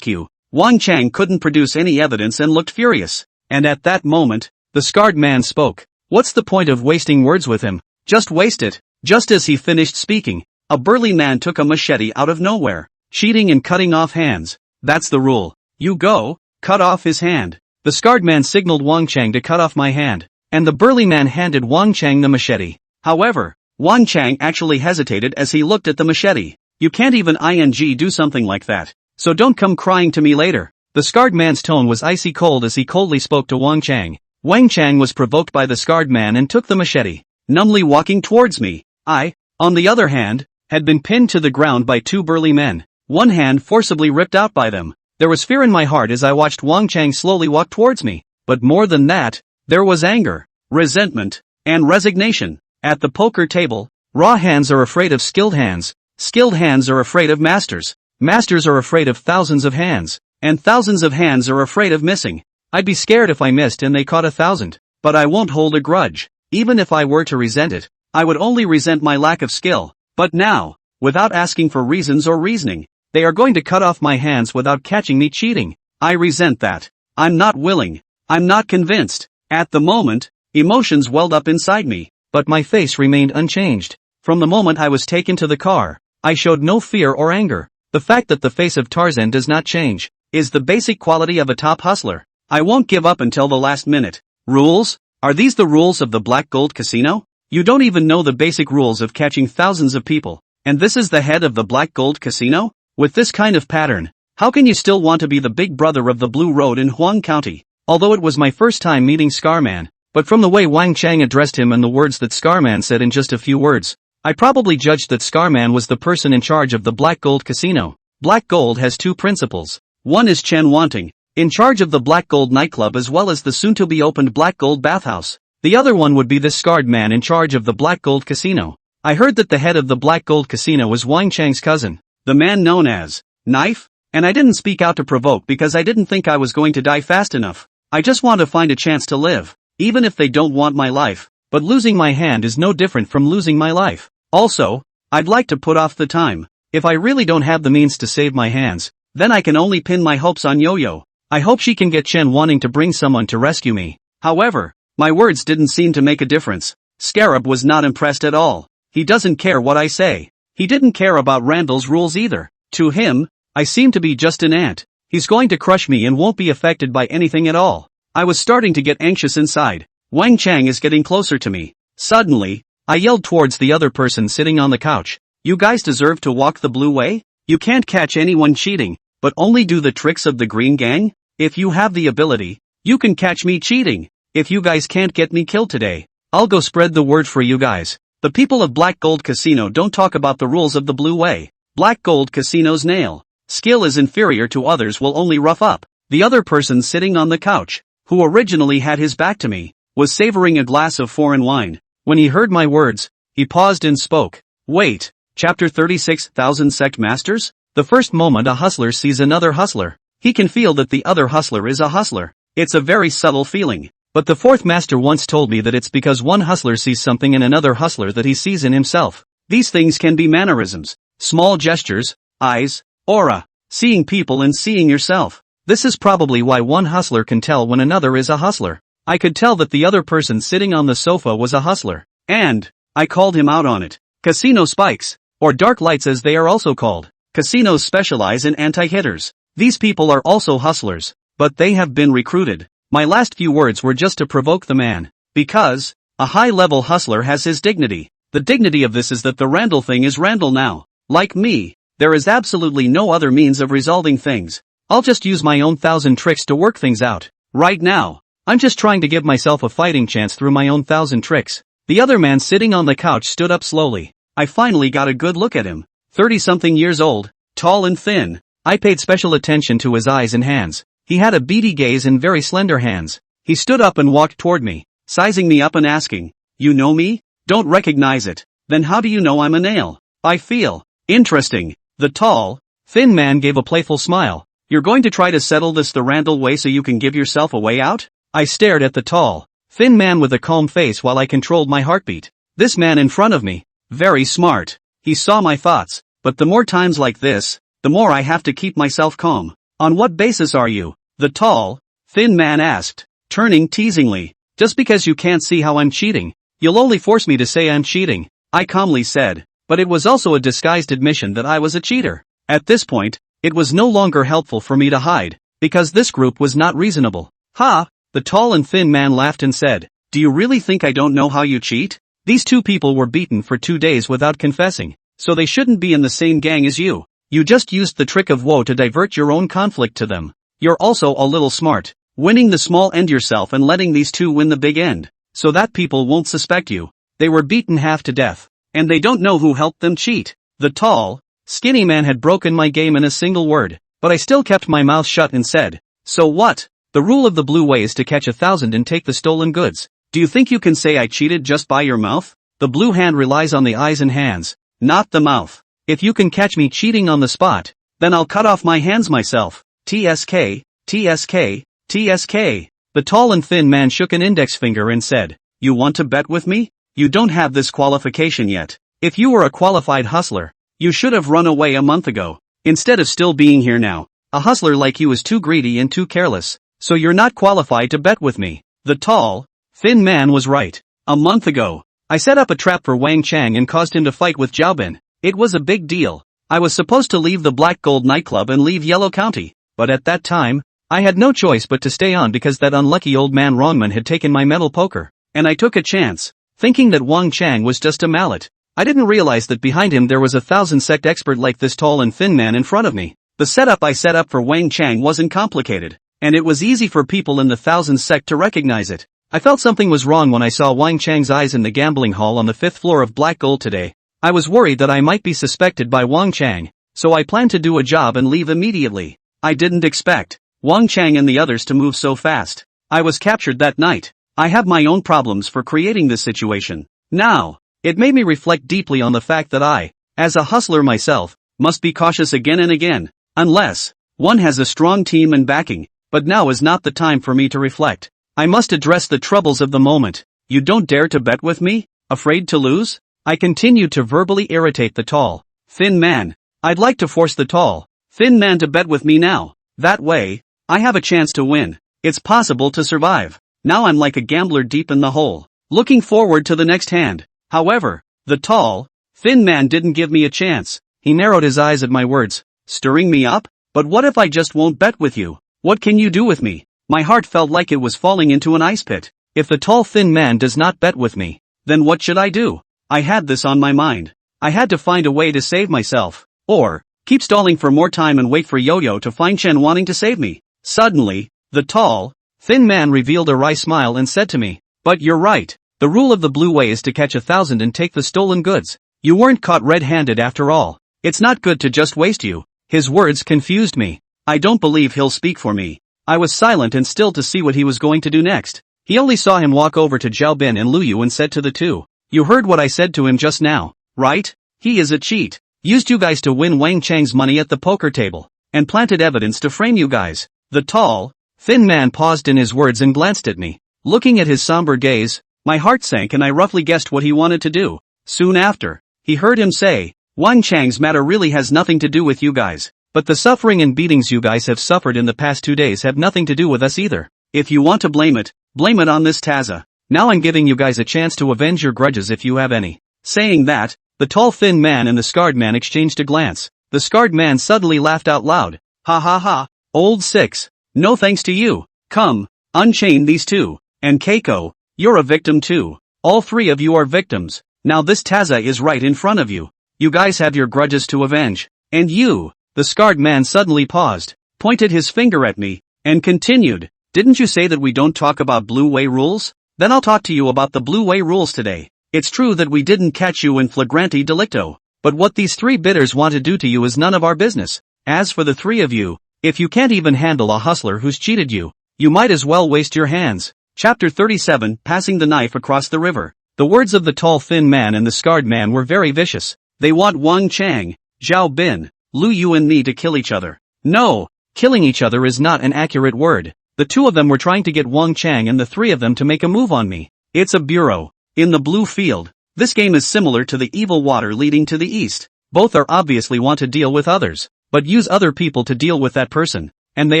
Q. Wang Chang couldn't produce any evidence and looked furious. And at that moment, the scarred man spoke. What's the point of wasting words with him? Just waste it. Just as he finished speaking, a burly man took a machete out of nowhere, cheating and cutting off hands. That's the rule. You go, cut off his hand. The scarred man signaled Wang Chang to cut off my hand, and the burly man handed Wang Chang the machete. However, Wang Chang actually hesitated as he looked at the machete. You can't even do something like that, so don't come crying to me later. The scarred man's tone was icy cold as he coldly spoke to Wang Chang. Wang Chang was provoked by the scarred man and took the machete, numbly walking towards me. I, on the other hand, had been pinned to the ground by two burly men, one hand forcibly ripped out by them. There was fear in my heart as I watched Wang Chang slowly walk towards me, but more than that, there was anger, resentment, and resignation. At the poker table, raw hands are afraid of skilled hands are afraid of masters are afraid of thousands of hands, and thousands of hands are afraid of missing. I'd be scared if I missed and they caught 1,000, but I won't hold a grudge. Even if I were to resent it, I would only resent my lack of skill. But now, without asking for reasons or reasoning, they are going to cut off my hands without catching me cheating. I resent that. I'm not willing. I'm not convinced. At the moment, emotions welled up inside me, but my face remained unchanged. From the moment I was taken to the car, I showed no fear or anger. The fact that the face of Tarzan does not change is the basic quality of a top hustler. I won't give up until the last minute. Rules? Are these the rules of the Black Gold Casino? You don't even know the basic rules of catching thousands of people, and this is the head of the Black Gold Casino? With this kind of pattern, how can you still want to be the big brother of the Blue Road in Huang County? Although it was my first time meeting Scarman, but from the way Wang Chang addressed him and the words that Scarman said in just a few words, I probably judged that Scarman was the person in charge of the Black Gold Casino. Black Gold has two principals. One is Chen Wanting, in charge of the Black Gold nightclub as well as the soon-to-be-opened Black Gold bathhouse. The other one would be this scarred man in charge of the Black Gold Casino. I heard that the head of the Black Gold Casino was Wang Chang's cousin, the man known as Knife, and I didn't speak out to provoke because I didn't think I was going to die fast enough. I just want to find a chance to live, even if they don't want my life, but losing my hand is no different from losing my life. Also, I'd like to put off the time. If I really don't have the means to save my hands, then I can only pin my hopes on Yo-Yo. I hope she can get Chen wanting to bring someone to rescue me. However, my words didn't seem to make a difference. Scarab was not impressed at all. He doesn't care what I say. He didn't care about Randall's rules either. To him, I seem to be just an ant. He's going to crush me and won't be affected by anything at all. I was starting to get anxious inside. Wang Chang is getting closer to me. Suddenly, I yelled towards the other person sitting on the couch. You guys deserve to walk the blue way? You can't catch anyone cheating, but only do the tricks of the green gang? If you have the ability, you can catch me cheating. If you guys can't get me killed today, I'll go spread the word for you guys. The people of Black Gold Casino don't talk about the rules of the blue way. Black Gold Casino's nail skill is inferior to others will only rough up. The other person sitting on the couch, who originally had his back to me, was savoring a glass of foreign wine. When he heard my words, he paused and spoke. Wait, Chapter 36, 1000 Sect Masters? The first moment a hustler sees another hustler, he can feel that the other hustler is a hustler. It's a very subtle feeling. But the fourth master once told me that it's because one hustler sees something in another hustler that he sees in himself. These things can be mannerisms, small gestures, eyes, aura, seeing people and seeing yourself. This is probably why one hustler can tell when another is a hustler. I could tell that the other person sitting on the sofa was a hustler. And I called him out on it. Casino spikes, or dark lights as they are also called. Casinos specialize in anti-hitters. These people are also hustlers, but they have been recruited. My last few words were just to provoke the man. Because a high-level hustler has his dignity. The dignity of this is that the Randall thing is Randall now. Like me, there is absolutely no other means of resolving things. I'll just use my own 1000 tricks to work things out. Right now, I'm just trying to give myself a fighting chance through my own 1000 tricks. The other man sitting on the couch stood up slowly. I finally got a good look at him. 30-something years old, tall and thin. I paid special attention to his eyes and hands. He had a beady gaze and very slender hands. He stood up and walked toward me, sizing me up and asking, "You know me? Don't recognize it. Then how do you know I'm a nail?" I feel interesting. The tall, thin man gave a playful smile. You're going to try to settle this the Randall way so you can give yourself a way out? I stared at the tall, thin man with a calm face while I controlled my heartbeat. This man in front of me, very smart. He saw my thoughts, but the more times like this, the more I have to keep myself calm. On what basis are you? The tall, thin man asked, turning teasingly. Just because you can't see how I'm cheating, you'll only force me to say I'm cheating, I calmly said, but it was also a disguised admission that I was a cheater. At this point, it was no longer helpful for me to hide, because this group was not reasonable. Ha! The tall and thin man laughed and said, do you really think I don't know how you cheat? These two people were beaten for 2 days without confessing, so they shouldn't be in the same gang as you. You just used the trick of woe to divert your own conflict to them. You're also a little smart, winning the small end yourself and letting these two win the big end, so that people won't suspect you. They were beaten half to death, and they don't know who helped them cheat. The tall, skinny man had broken my game in a single word, but I still kept my mouth shut and said, so what? The rule of the blue way is to catch 1,000 and take the stolen goods. Do you think you can say I cheated just by your mouth? The blue hand relies on the eyes and hands, not the mouth. If you can catch me cheating on the spot, then I'll cut off my hands myself. TSK, TSK, TSK. The tall and thin man shook an index finger and said, you want to bet with me? You don't have this qualification yet. If you were a qualified hustler, you should have run away a month ago, instead of still being here now. A hustler like you is too greedy and too careless, so you're not qualified to bet with me. The tall, thin man was right. A month ago, I set up a trap for Wang Chang and caused him to fight with Jiaobin. It was a big deal. I was supposed to leave the Black Gold nightclub and leave Yellow County, but at that time, I had no choice but to stay on because that unlucky old man Ronman had taken my metal poker, and I took a chance, thinking that Wang Chang was just a mallet. I didn't realize that behind him there was a 1,000 sect expert like this tall and thin man in front of me. The setup I set up for Wang Chang wasn't complicated, and it was easy for people in the 1,000 sect to recognize it. I felt something was wrong when I saw Wang Chang's eyes in the gambling hall on the 5th floor of Black Gold today. I was worried that I might be suspected by Wang Chang, so I planned to do a job and leave immediately. I didn't expect Wang Chang and the others to move so fast. I was captured that night. I have my own problems for creating this situation. Now, it made me reflect deeply on the fact that I, as a hustler myself, must be cautious again and again, unless one has a strong team and backing, but now is not the time for me to reflect. I must address the troubles of the moment. You don't dare to bet with me? Afraid to lose? I continued to verbally irritate the tall, thin man. I'd like to force the tall, thin man to bet with me now. That way, I have a chance to win. It's possible to survive. Now I'm like a gambler deep in the hole, looking forward to the next hand. However, the tall, thin man didn't give me a chance. He narrowed his eyes at my words, stirring me up. But what if I just won't bet with you? What can you do with me? My heart felt like it was falling into an ice pit. If the tall thin man does not bet with me, then what should I do? I had this on my mind. I had to find a way to save myself. Or, keep stalling for more time and wait for Yo-Yo to find Chen wanting to save me. Suddenly, the tall, thin man revealed a wry smile and said to me, but you're right. The rule of the blue way is to catch 1,000 and take the stolen goods. You weren't caught red-handed after all. It's not good to just waste you. His words confused me. I don't believe he'll speak for me. I was silent and still to see what he was going to do next. He only saw him walk over to Zhao Bin and Lu Yu and said to the two, you heard what I said to him just now, right? He is a cheat. Used you guys to win Wang Chang's money at the poker table, and planted evidence to frame you guys. The tall, thin man paused in his words and glanced at me. Looking at his somber gaze, my heart sank and I roughly guessed what he wanted to do. Soon after, he heard him say, Wang Chang's matter really has nothing to do with you guys, but the suffering and beatings you guys have suffered in the past 2 days have nothing to do with us either. If you want to blame it on this Taza. Now I'm giving you guys a chance to avenge your grudges if you have any. Saying that, the tall thin man and the scarred man exchanged a glance. The scarred man suddenly laughed out loud. Ha ha ha, old six. No thanks to you. Come, unchain these two. And Keiko, you're a victim too. All three of you are victims. Now this Taza is right in front of you. You guys have your grudges to avenge. And you, the scarred man suddenly paused, pointed his finger at me, and continued, didn't you say that we don't talk about blue way rules? Then I'll talk to you about the blue way rules today. It's true that we didn't catch you in flagrante delicto, but what these three bidders want to do to you is none of our business. As for the three of you, if you can't even handle a hustler who's cheated you, you might as well waste your hands. Chapter 37, Passing the Knife Across the River. The words of the tall thin man and the scarred man were very vicious. They want Wang Chang, Zhao Bin, Lu Yu and me to kill each other. No, killing each other is not an accurate word. The two of them were trying to get Wang Chang and the three of them to make a move on me. It's a bureau. In the blue field. This game is similar to the evil water leading to the east. Both are obviously want to deal with others, but use other people to deal with that person, and they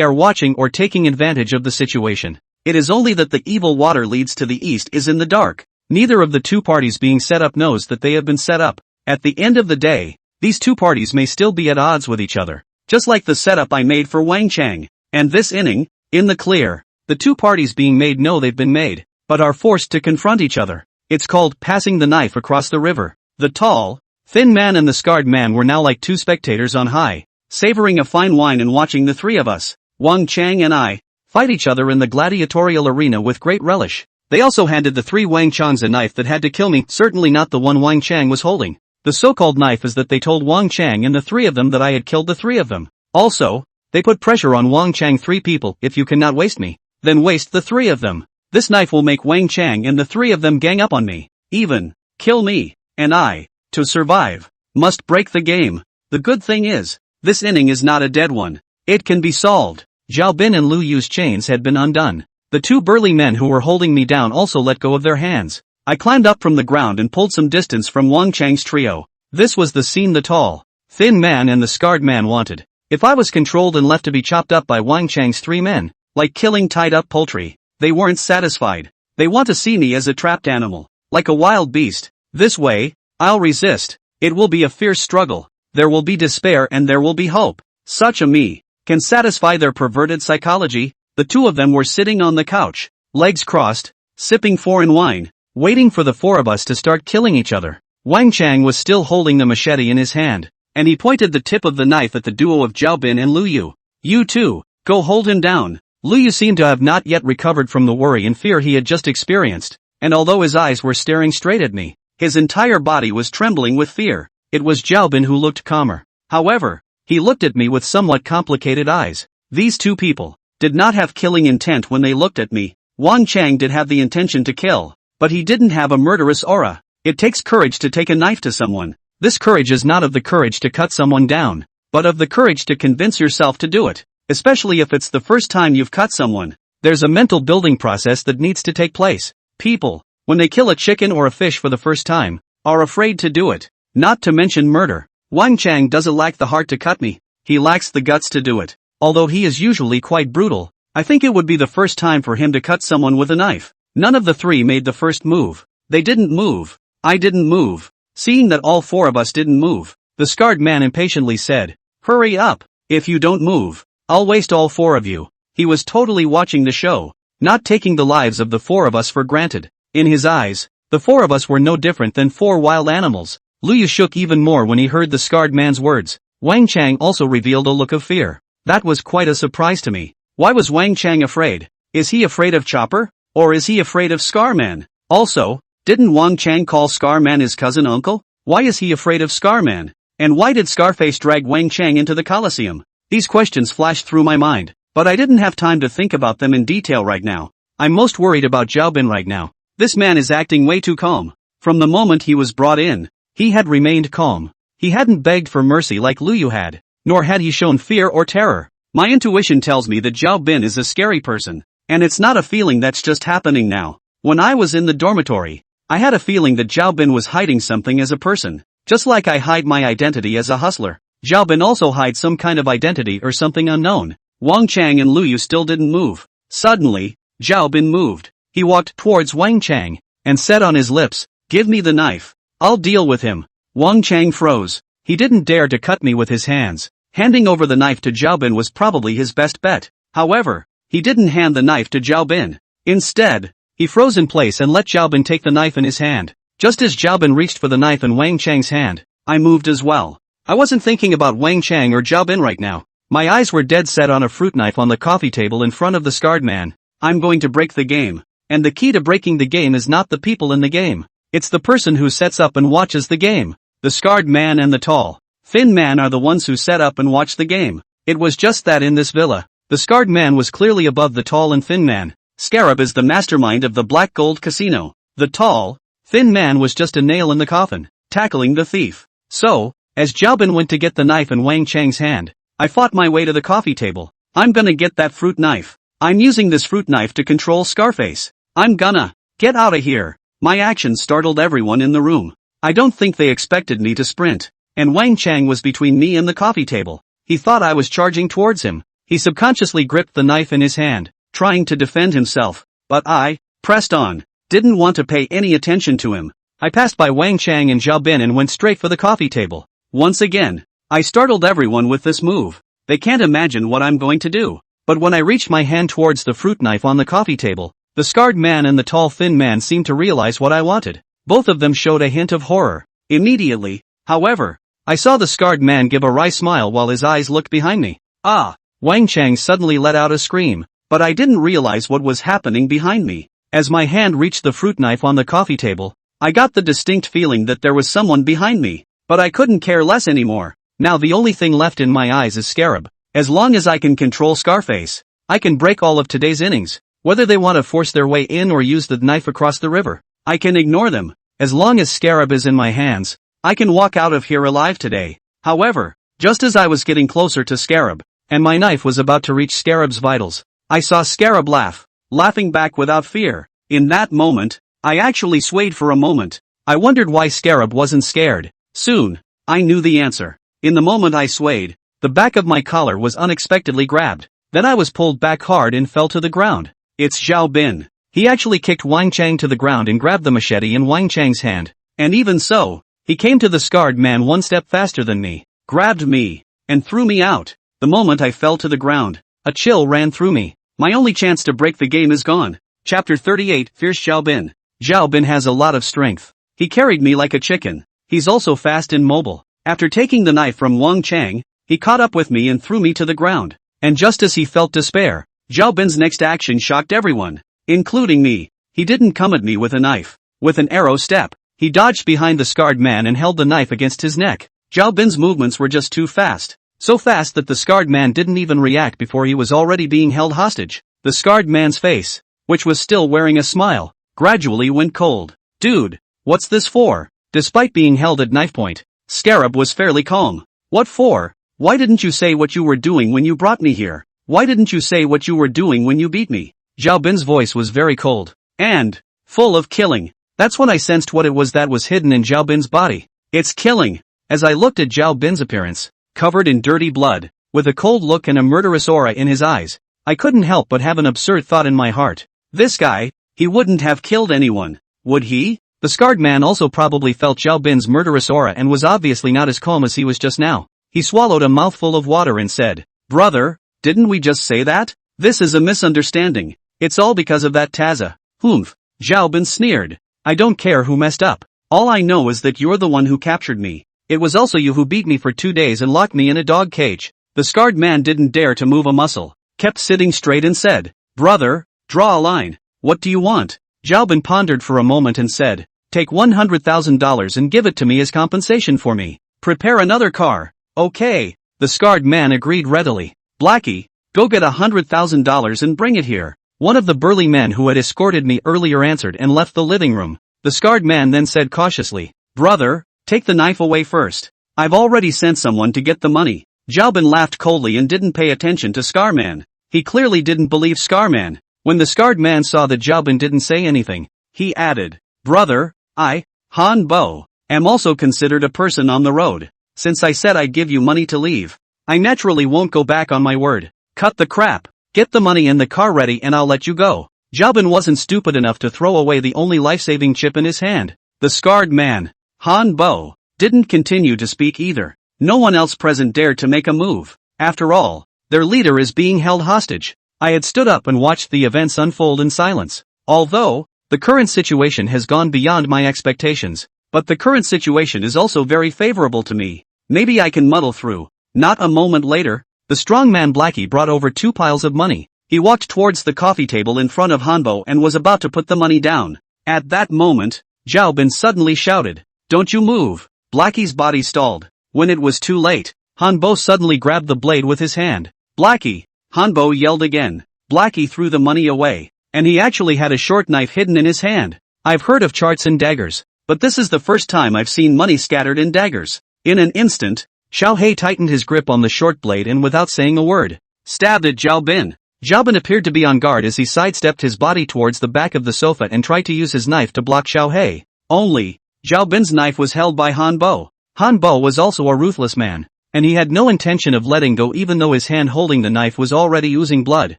are watching or taking advantage of the situation. It is only that the evil water leads to the east is in the dark. Neither of the two parties being set up knows that they have been set up. At the end of the day, these two parties may still be at odds with each other. Just like the setup I made for Wang Chang. And this inning, in the clear, the two parties being made know they've been made, but are forced to confront each other. It's called passing the knife across the river. The tall, thin man and the scarred man were now like two spectators on high, savoring a fine wine and watching the three of us, Wang Chang and I, fight each other in the gladiatorial arena with great relish. They also handed the three Wang Changs a knife that had to kill me, certainly not the one Wang Chang was holding. The so-called knife is that they told Wang Chang and the three of them that I had killed the three of them. Also, they put pressure on Wang Chang, three people, if you cannot waste me, then waste the three of them. This knife will make Wang Chang and the three of them gang up on me, even kill me, and I, to survive, must break the game. The good thing is, this inning is not a dead one. It can be solved. Zhao Bin and Lu Yu's chains had been undone. The two burly men who were holding me down also let go of their hands. I climbed up from the ground and pulled some distance from Wang Chang's trio. This was the scene the tall, thin man and the scarred man wanted. If I was controlled and left to be chopped up by Wang Chang's three men, like killing tied-up poultry, they weren't satisfied. They want to see me as a trapped animal, like a wild beast. This way, I'll resist. It will be a fierce struggle. There will be despair and there will be hope. Such a me can satisfy their perverted psychology. The two of them were sitting on the couch, legs crossed, sipping foreign wine, waiting for the four of us to start killing each other. Wang Chang was still holding the machete in his hand, and he pointed the tip of the knife at the duo of Zhao Bin and Lu Yu. You two, go hold him down. Lu Yu seemed to have not yet recovered from the worry and fear he had just experienced, and although his eyes were staring straight at me, his entire body was trembling with fear. It was Zhao Bin who looked calmer. However, he looked at me with somewhat complicated eyes. These two people did not have killing intent when they looked at me. Wang Chang did have the intention to kill, but he didn't have a murderous aura. It takes courage to take a knife to someone. This courage is not of the courage to cut someone down, but of the courage to convince yourself to do it, especially if it's the first time you've cut someone. There's a mental building process that needs to take place. People, when they kill a chicken or a fish for the first time, are afraid to do it. Not to mention murder. Wang Chang doesn't lack the heart to cut me, he lacks the guts to do it. Although he is usually quite brutal, I think it would be the first time for him to cut someone with a knife. None of the three made the first move. They didn't move. I didn't move. Seeing that all four of us didn't move, the scarred man impatiently said, "Hurry up. If you don't move, I'll waste all four of you." He was totally watching the show, not taking the lives of the four of us for granted. In his eyes, the four of us were no different than four wild animals. Luyu shook even more when he heard the scarred man's words. Wang Chang also revealed a look of fear. That was quite a surprise to me. Why was Wang Chang afraid? Is he afraid of Chopper? Or is he afraid of Scarman? Also, didn't Wang Chang call Scarman his cousin uncle? Why is he afraid of Scarman? And why did Scarface drag Wang Chang into the Colosseum? These questions flashed through my mind, but I didn't have time to think about them in detail right now. I'm most worried about Xiaobin right now. This man is acting way too calm. From the moment he was brought in, he had remained calm. He hadn't begged for mercy like Luyu had, nor had he shown fear or terror. My intuition tells me that Xiaobin is a scary person, and it's not a feeling that's just happening now. When I was in the dormitory, I had a feeling that Xiaobin was hiding something as a person, just like I hide my identity as a hustler. Xiaobin also hides some kind of identity or something unknown. Wang Chang and Luyu still didn't move. Suddenly, Xiaobin moved. He walked towards Wang Chang, and said on his lips, "Give me the knife. I'll deal with him." Wang Chang froze. He didn't dare to cut me with his hands. Handing over the knife to Xiaobin was probably his best bet. However, he didn't hand the knife to Xiaobin. Instead, he froze in place and let Xiaobin take the knife in his hand. Just as Xiaobin reached for the knife in Wang Chang's hand, I moved as well. I wasn't thinking about Wang Chang or Xiaobin right now. My eyes were dead set on a fruit knife on the coffee table in front of the scarred man. I'm going to break the game. And the key to breaking the game is not the people in the game. It's the person who sets up and watches the game. The scarred man and the tall, thin man are the ones who set up and watch the game. It was just that in this villa, the scarred man was clearly above the tall and thin man. Scarab is the mastermind of the Black Gold Casino. The tall, thin man was just a nail in the coffin, tackling the thief. So, as Xiaobin went to get the knife in Wang Chang's hand, I fought my way to the coffee table. I'm gonna get that fruit knife. I'm using this fruit knife to control Scarface. I'm gonna get out of here. My actions startled everyone in the room. I don't think they expected me to sprint. And Wang Chang was between me and the coffee table. He thought I was charging towards him. He subconsciously gripped the knife in his hand, trying to defend himself. But I pressed on. Didn't want to pay any attention to him. I passed by Wang Chang and Xiaobin and went straight for the coffee table. Once again, I startled everyone with this move. They can't imagine what I'm going to do. But when I reached my hand towards the fruit knife on the coffee table, the scarred man and the tall thin man seemed to realize what I wanted. Both of them showed a hint of horror. Immediately, however, I saw the scarred man give a wry smile while his eyes looked behind me. Ah! Wang Chang suddenly let out a scream, but I didn't realize what was happening behind me. As my hand reached the fruit knife on the coffee table, I got the distinct feeling that there was someone behind me, but I couldn't care less anymore. Now the only thing left in my eyes is Scarab. As long as I can control Scarface, I can break all of today's innings. Whether they want to force their way in or use the knife across the river, I can ignore them. As long as Scarab is in my hands, I can walk out of here alive today. However, just as I was getting closer to Scarab, and my knife was about to reach Scarab's vitals, I saw Scarab laugh, laughing back without fear. In that moment, I actually swayed for a moment. I wondered why Scarab wasn't scared. Soon, I knew the answer. In the moment I swayed, the back of my collar was unexpectedly grabbed. Then I was pulled back hard and fell to the ground. It's Xiaobin. He actually kicked Wang Chang to the ground and grabbed the machete in Wang Chang's hand. And even so, he came to the scarred man one step faster than me, grabbed me, and threw me out. The moment I fell to the ground, a chill ran through me. My only chance to break the game is gone. Chapter 38, Fierce Xiaobin. Xiaobin has a lot of strength. He carried me like a chicken. He's also fast and mobile. After taking the knife from Wang Chang, he caught up with me and threw me to the ground. And just as he felt despair, Xiaobin's next action shocked everyone, including me. He didn't come at me with a knife. With an arrow step, he dodged behind the scarred man and held the knife against his neck. Xiaobin's movements were just too fast. So fast that the scarred man didn't even react before he was already being held hostage. The scarred man's face, which was still wearing a smile, gradually went cold. Dude, what's this for? Despite being held at knife point, Scarab was fairly calm. What for? Why didn't you say what you were doing when you brought me here? Why didn't you say what you were doing when you beat me? Xiaobin's voice was very cold and full of killing. That's when I sensed what it was that was hidden in Zhao Bin's body. It's killing. As I looked at Zhao Bin's appearance, covered in dirty blood, with a cold look and a murderous aura in his eyes, I couldn't help but have an absurd thought in my heart. This guy, he wouldn't have killed anyone, would he? The scarred man also probably felt Zhao Bin's murderous aura and was obviously not as calm as he was just now. He swallowed a mouthful of water and said, "Brother, didn't we just say that? This is a misunderstanding. It's all because of that Taza." "Humph," Zhao Bin sneered. "I don't care who messed up. All I know is that you're the one who captured me. It was also you who beat me for 2 days and locked me in a dog cage." The scarred man didn't dare to move a muscle, kept sitting straight and said, "Brother, draw a line. What do you want?" Zhao Bin pondered for a moment and said, "Take $100,000 and give it to me as compensation for me. Prepare another car." "Okay." The scarred man agreed readily. "Blackie, go get $100,000 and bring it here." One of the burly men who had escorted me earlier answered and left the living room. The scarred man then said cautiously, "Brother, take the knife away first. I've already sent someone to get the money." Zhao Bin laughed coldly and didn't pay attention to Scarman. He clearly didn't believe Scarman. When the scarred man saw that Zhao Bin didn't say anything, he added, "Brother, I, Han Bo, am also considered a person on the road. Since I said I'd give you money to leave, I naturally won't go back on my word. Cut the crap. Get the money and the car ready and I'll let you go." Zhao Bin wasn't stupid enough to throw away the only life-saving chip in his hand. The scarred man, Han Bo, didn't continue to speak either. No one else present dared to make a move. After all, their leader is being held hostage. I had stood up and watched the events unfold in silence. Although, the current situation has gone beyond my expectations, but the current situation is also very favorable to me. Maybe I can muddle through. Not a moment later, the strong man Blackie brought over 2 piles of money. He walked towards the coffee table in front of Hanbo and was about to put the money down. At that moment, Zhao Bin suddenly shouted, "Don't you move!" Blackie's body stalled. When it was too late, Hanbo suddenly grabbed the blade with his hand. "Blackie!" Hanbo yelled again. Blackie threw the money away, and he actually had a short knife hidden in his hand. I've heard of charts and daggers, but this is the first time I've seen money scattered in daggers. In an instant, Xiao He tightened his grip on the short blade and without saying a word, stabbed at Zhao Bin. Zhao Bin appeared to be on guard as he sidestepped his body towards the back of the sofa and tried to use his knife to block Xiao He. Only, Zhao Bin's knife was held by Hanbo. Hanbo was also a ruthless man, and he had no intention of letting go even though his hand holding the knife was already oozing blood.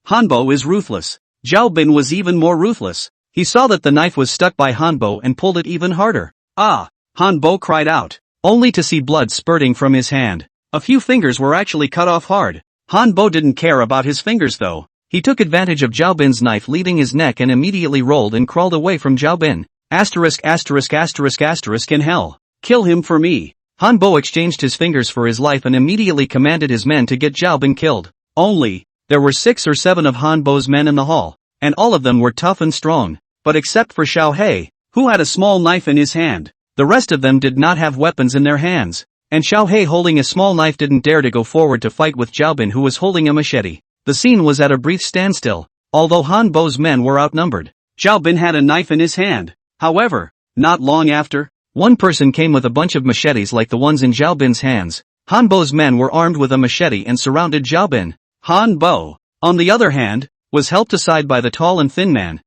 Hanbo is ruthless. Zhao Bin was even more ruthless. He saw that the knife was stuck by Hanbo and pulled it even harder. "Ah!" Hanbo cried out, only to see blood spurting from his hand. A few fingers were actually cut off hard. Hanbo didn't care about his fingers though. He took advantage of Zhao Bin's knife leaving his neck and immediately rolled and crawled away from Zhao Bin. ****** in hell. Kill him for me. Hanbo exchanged his fingers for his life and immediately commanded his men to get Zhao Bin killed. Only, there were 6 or 7 of Hanbo's men in the hall, and all of them were tough and strong, but except for Xiao He, who had a small knife in his hand, the rest of them did not have weapons in their hands, and Xiao He holding a small knife didn't dare to go forward to fight with Zhao Bin who was holding a machete. The scene was at a brief standstill, although Hanbo's men were outnumbered. Zhao Bin had a knife in his hand. However, not long after, one person came with a bunch of machetes like the ones in Zhao Bin's hands. Hanbo's men were armed with a machete and surrounded Zhao Bin. Hanbo, on the other hand, was helped aside by the tall and thin man,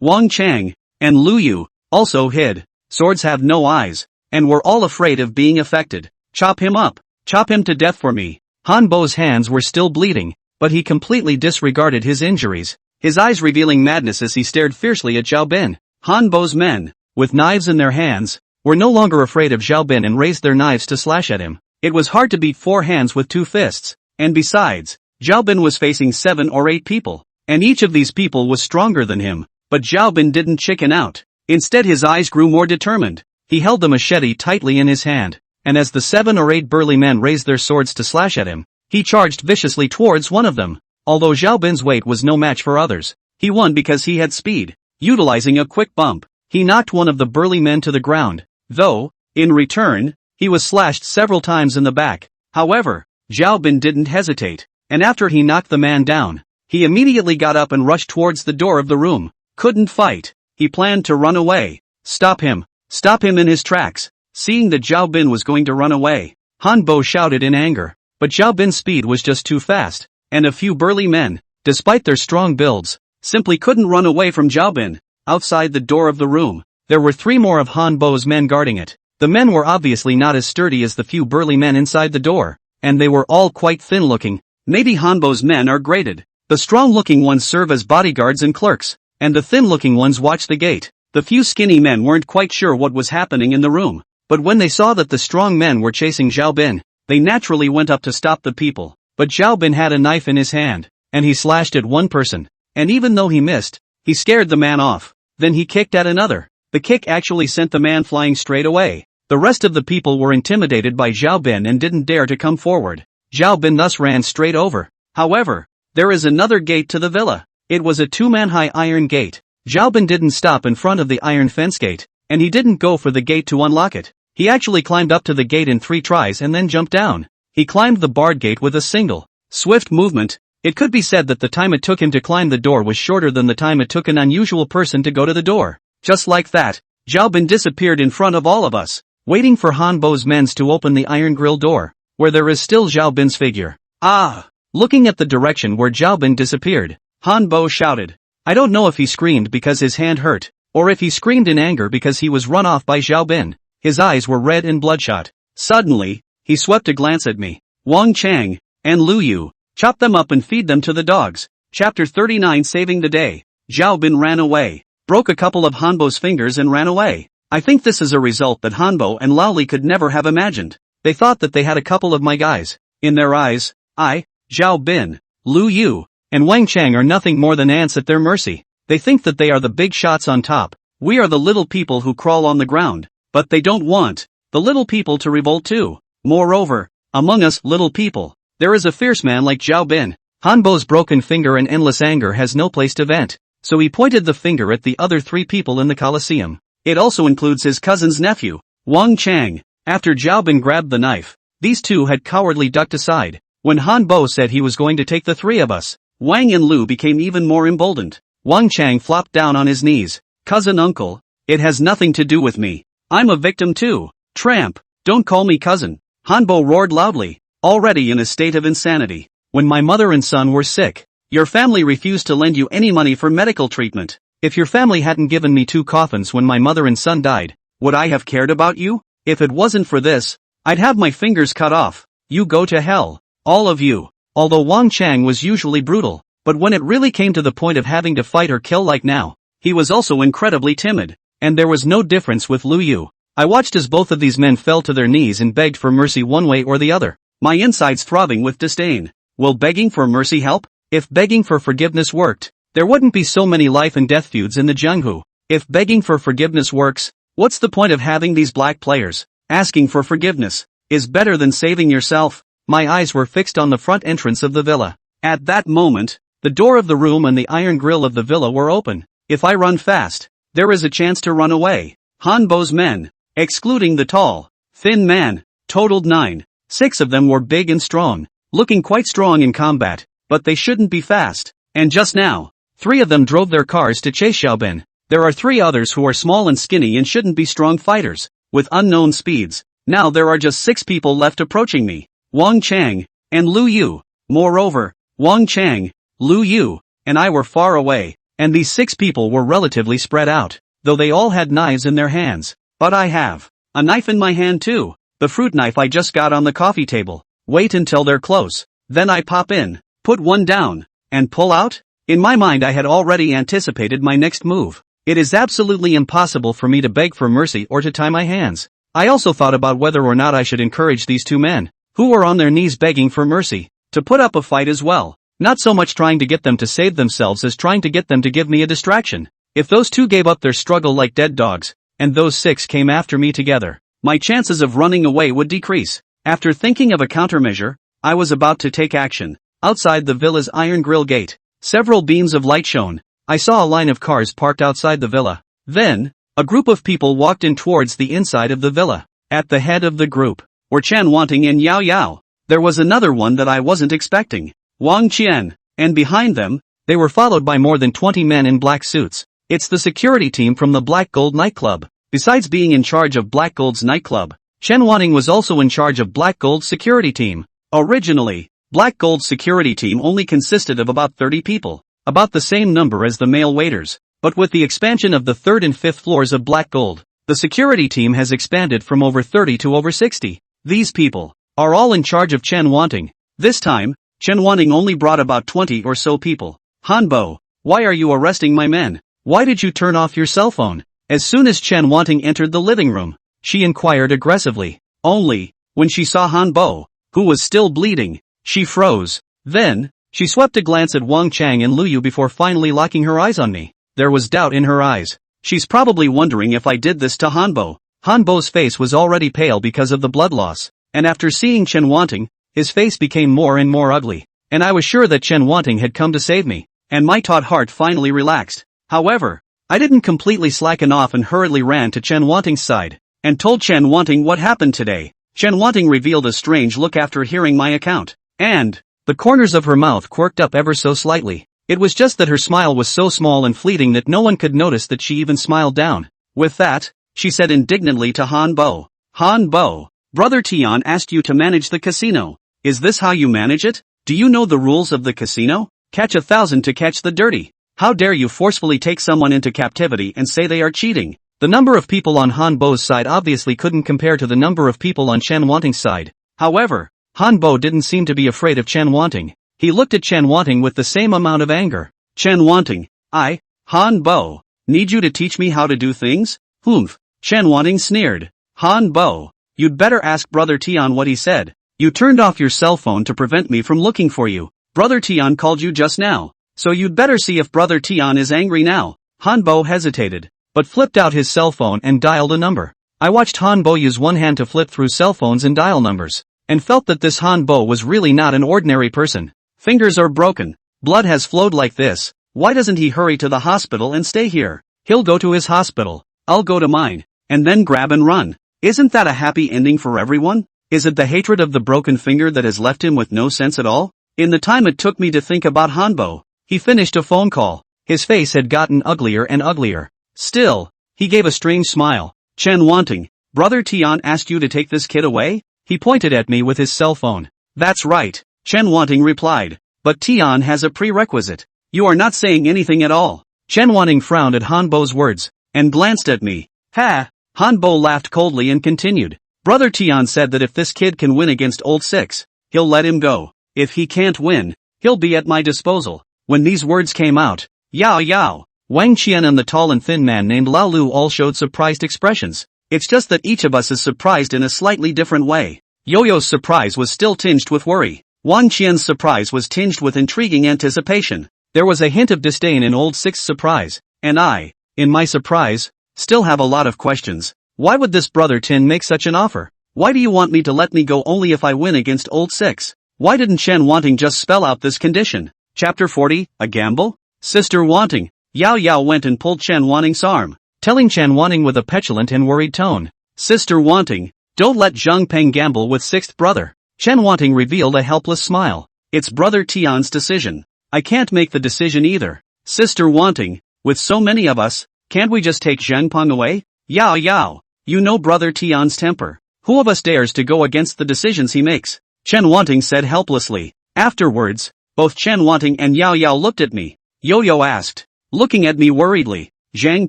Wang Chang, and Lu Yu, also hid. Swords have no eyes, and were all afraid of being affected. "Chop him up. Chop him to death for me." Hanbo's hands were still bleeding, but he completely disregarded his injuries, his eyes revealing madness as he stared fiercely at Zhao Bin. Hanbo's men, with knives in their hands, were no longer afraid of Zhao Bin and raised their knives to slash at him. It was hard to beat 4 hands with 2 fists, and besides, Zhao Bin was facing 7 or 8 people, and each of these people was stronger than him. But Zhao Bin didn't chicken out. Instead his eyes grew more determined. He held the machete tightly in his hand, and as the 7 or 8 burly men raised their swords to slash at him, he charged viciously towards one of them. Although Zhao Bin's weight was no match for others, he won because he had speed. Utilizing a quick bump, he knocked one of the burly men to the ground, though, in return, he was slashed several times in the back. However, Zhao Bin didn't hesitate, and after he knocked the man down, he immediately got up and rushed towards the door of the room. Couldn't fight. He planned to run away. "Stop him! Stop him in his tracks!" Seeing that Zhao Bin was going to run away, Hanbo shouted in anger, but Zhao Bin's speed was just too fast, and a few burly men, despite their strong builds, simply couldn't run away from Zhao Bin. Outside the door of the room, there were 3 more of Han Bo's men guarding it. The men were obviously not as sturdy as the few burly men inside the door, and they were all quite thin-looking. Maybe Han Bo's men are graded. The strong-looking ones serve as bodyguards and clerks, and the thin-looking ones watch the gate. The few skinny men weren't quite sure what was happening in the room, but when they saw that the strong men were chasing Zhao Bin, they naturally went up to stop the people. But Zhao Bin had a knife in his hand, and he slashed at one person, and even though he missed, he scared the man off. Then he kicked at another. The kick actually sent the man flying straight away. The rest of the people were intimidated by Zhao Bin and didn't dare to come forward. Zhao Bin thus ran straight over. However, there is another gate to the villa. It was a 2-man-high iron gate. Zhao Bin didn't stop in front of the iron fence gate, and he didn't go for the gate to unlock it. He actually climbed up to the gate in 3 tries and then jumped down. He climbed the barred gate with a single, swift movement. It could be said that the time it took him to climb the door was shorter than the time it took an unusual person to go to the door. Just like that, Zhao Bin disappeared in front of all of us, waiting for Han Bo's men to open the iron grill door, where there is still Zhao Bin's figure. Ah! Looking at the direction where Zhao Bin disappeared, Han Bo shouted. I don't know if he screamed because his hand hurt, or if he screamed in anger because he was run off by Zhao Bin. His eyes were red and bloodshot. Suddenly, he swept a glance at me. Wang Chang and Lu Yu, chop them up and feed them to the dogs. Chapter 39 Saving the Day. Zhao Bin ran away, broke a couple of Han Bo's fingers and ran away. I think this is a result that Han Bo and Lao Li could never have imagined. They thought that they had a couple of my guys. In their eyes, I, Zhao Bin, Lu Yu, and Wang Chang are nothing more than ants at their mercy. They think that they are the big shots on top. We are the little people who crawl on the ground. But they don't want the little people to revolt too. Moreover, among us little people, there is a fierce man like Zhao Bin. Han Bo's broken finger and endless anger has no place to vent, so he pointed the finger at the other 3 people in the Colosseum. It also includes his cousin's nephew, Wang Chang. After Zhao Bin grabbed the knife, these 2 had cowardly ducked aside. When Han Bo said he was going to take the 3 of us, Wang and Lu became even more emboldened. Wang Chang flopped down on his knees. Cousin uncle, it has nothing to do with me. I'm a victim too. Tramp, don't call me cousin. Han Bo roared loudly, already in a state of insanity. When my mother and son were sick, your family refused to lend you any money for medical treatment. If your family hadn't given me 2 coffins when my mother and son died, would I have cared about you? If it wasn't for this, I'd have my fingers cut off. You go to hell, all of you. Although Wang Chang was usually brutal, but when it really came to the point of having to fight or kill like now, he was also incredibly timid. And there was no difference with Lu Yu. I watched as both of these men fell to their knees and begged for mercy one way or the other, my insides throbbing with disdain. Will begging for mercy help? If begging for forgiveness worked, there wouldn't be so many life and death feuds in the Jianghu. If begging for forgiveness works, what's the point of having these black players? Asking for forgiveness is better than saving yourself. My eyes were fixed on the front entrance of the villa. At that moment, the door of the room and the iron grill of the villa were open. If I run fast, there is a chance to run away. Han Bo's men, excluding the tall, thin man, totaled 9. 6 of them were big and strong, looking quite strong in combat, but they shouldn't be fast. And just now, 3 of them drove their cars to chase Zhao Bin. There are 3 others who are small and skinny and shouldn't be strong fighters, with unknown speeds. Now there are just 6 people left approaching me. Wang Chang and Lu Yu. Moreover, Wang Chang, Lu Yu, and I were far away, and these 6 people were relatively spread out, though they all had knives in their hands. But I have a knife in my hand too, the fruit knife I just got on the coffee table. Wait until they're close, then I pop in, put one down, and pull out? In my mind I had already anticipated my next move. It is absolutely impossible for me to beg for mercy or to tie my hands. I also thought about whether or not I should encourage these 2 men, who were on their knees begging for mercy, to put up a fight as well. Not so much trying to get them to save themselves as trying to get them to give me a distraction. If those 2 gave up their struggle like dead dogs, and those 6 came after me together, my chances of running away would decrease. After thinking of a countermeasure, I was about to take action. Outside the villa's iron grill gate, several beams of light shone. I saw a line of cars parked outside the villa. Then, a group of people walked in towards the inside of the villa. At the head of the group were Chen Wanting and Yao Yao. There was another one that I wasn't expecting, Wang Qian, and behind them, they were followed by more than 20 men in black suits. It's the security team from the Black Gold nightclub. Besides being in charge of Black Gold's nightclub, Chen Wanting was also in charge of Black Gold's security team. Originally, Black Gold's security team only consisted of about 30 people, about the same number as the male waiters. But with the expansion of the 3rd and 5th floors of Black Gold, the security team has expanded from over 30 to over 60. These people are all in charge of Chen Wanting. This time, Chen Wanting only brought about 20 or so people. Hanbo, why are you arresting my men? Why did you turn off your cell phone? As soon as Chen Wanting entered the living room, she inquired aggressively. Only, when she saw Hanbo, who was still bleeding, she froze. Then, she swept a glance at Wang Chang and Liu before finally locking her eyes on me. There was doubt in her eyes. She's probably wondering if I did this to Hanbo. Hanbo's face was already pale because of the blood loss, and after seeing Chen Wanting, his face became more and more ugly. And I was sure that Chen Wanting had come to save me, and my taut heart finally relaxed. However, I didn't completely slacken off and hurriedly ran to Chen Wanting's side, and told Chen Wanting what happened today. Chen Wanting revealed a strange look after hearing my account, and the corners of her mouth quirked up ever so slightly. It was just that her smile was so small and fleeting that no one could notice that she even smiled down. With that, she said indignantly to Hanbo, Hanbo, Brother Tian asked you to manage the casino. Is this how you manage it? Do you know the rules of the casino? Catch 1,000 to catch the dirty. How dare you forcefully take someone into captivity and say they are cheating? The number of people on Hanbo's side obviously couldn't compare to the number of people on Chen Wanting's side. However, Hanbo didn't seem to be afraid of Chen Wanting. He looked at Chen Wanting with the same amount of anger. Chen Wanting, Hanbo, need you to teach me how to do things? Humph. Chen Wanting sneered. Hanbo, you'd better ask Brother Tian what he said. You turned off your cell phone to prevent me from looking for you. Brother Tian called you just now, so you'd better see if Brother Tian is angry now. Hanbo hesitated, but flipped out his cell phone and dialed a number. I watched Hanbo use one hand to flip through cell phones and dial numbers, and felt that this Hanbo was really not an ordinary person. Fingers are broken, blood has flowed like this. Why doesn't he hurry to the hospital and stay here? He'll go to his hospital, I'll go to mine, and then grab and run. Isn't that a happy ending for everyone? Is it the hatred of the broken finger that has left him with no sense at all? In the time it took me to think about Hanbo, he finished a phone call. His face had gotten uglier and uglier. Still, he gave a strange smile. Chen Wanting, Brother Tian asked you to take this kid away? He pointed at me with his cell phone. That's right, Chen Wanting replied. But Tian has a prerequisite. You are not saying anything at all. Chen Wanting frowned at Hanbo's words, and glanced at me. Ha! Hanbo laughed coldly and continued. Brother Tian said that if this kid can win against Old Six, he'll let him go. If he can't win, he'll be at my disposal. When these words came out, Yao Yao, Wang Qian and the tall and thin man named Lao Lu all showed surprised expressions. It's just that each of us is surprised in a slightly different way. Yo-Yo's surprise was still tinged with worry. Wang Qian's surprise was tinged with intriguing anticipation. There was a hint of disdain in Old Six's surprise, and I, in my surprise, still have a lot of questions. Why would this Brother Tin make such an offer? Why do you want me to let me go only if I win against Old Six? Why didn't Chen Wanting just spell out this condition? Chapter 40, a gamble? Sister Wanting. Yao Yao went and pulled Chen Wanting's arm, telling Chen Wanting with a petulant and worried tone. Sister Wanting, don't let Zhang Peng gamble with sixth brother. Chen Wanting revealed a helpless smile. It's Brother Tian's decision. I can't make the decision either. Sister Wanting, with so many of us, can't we just take Zhang Peng away? Yao Yao, you know Brother Tian's temper. Who of us dares to go against the decisions he makes? Chen Wanting said helplessly. Afterwards, both Chen Wanting and Yao Yao looked at me. Yo-Yo asked, looking at me worriedly, Zhang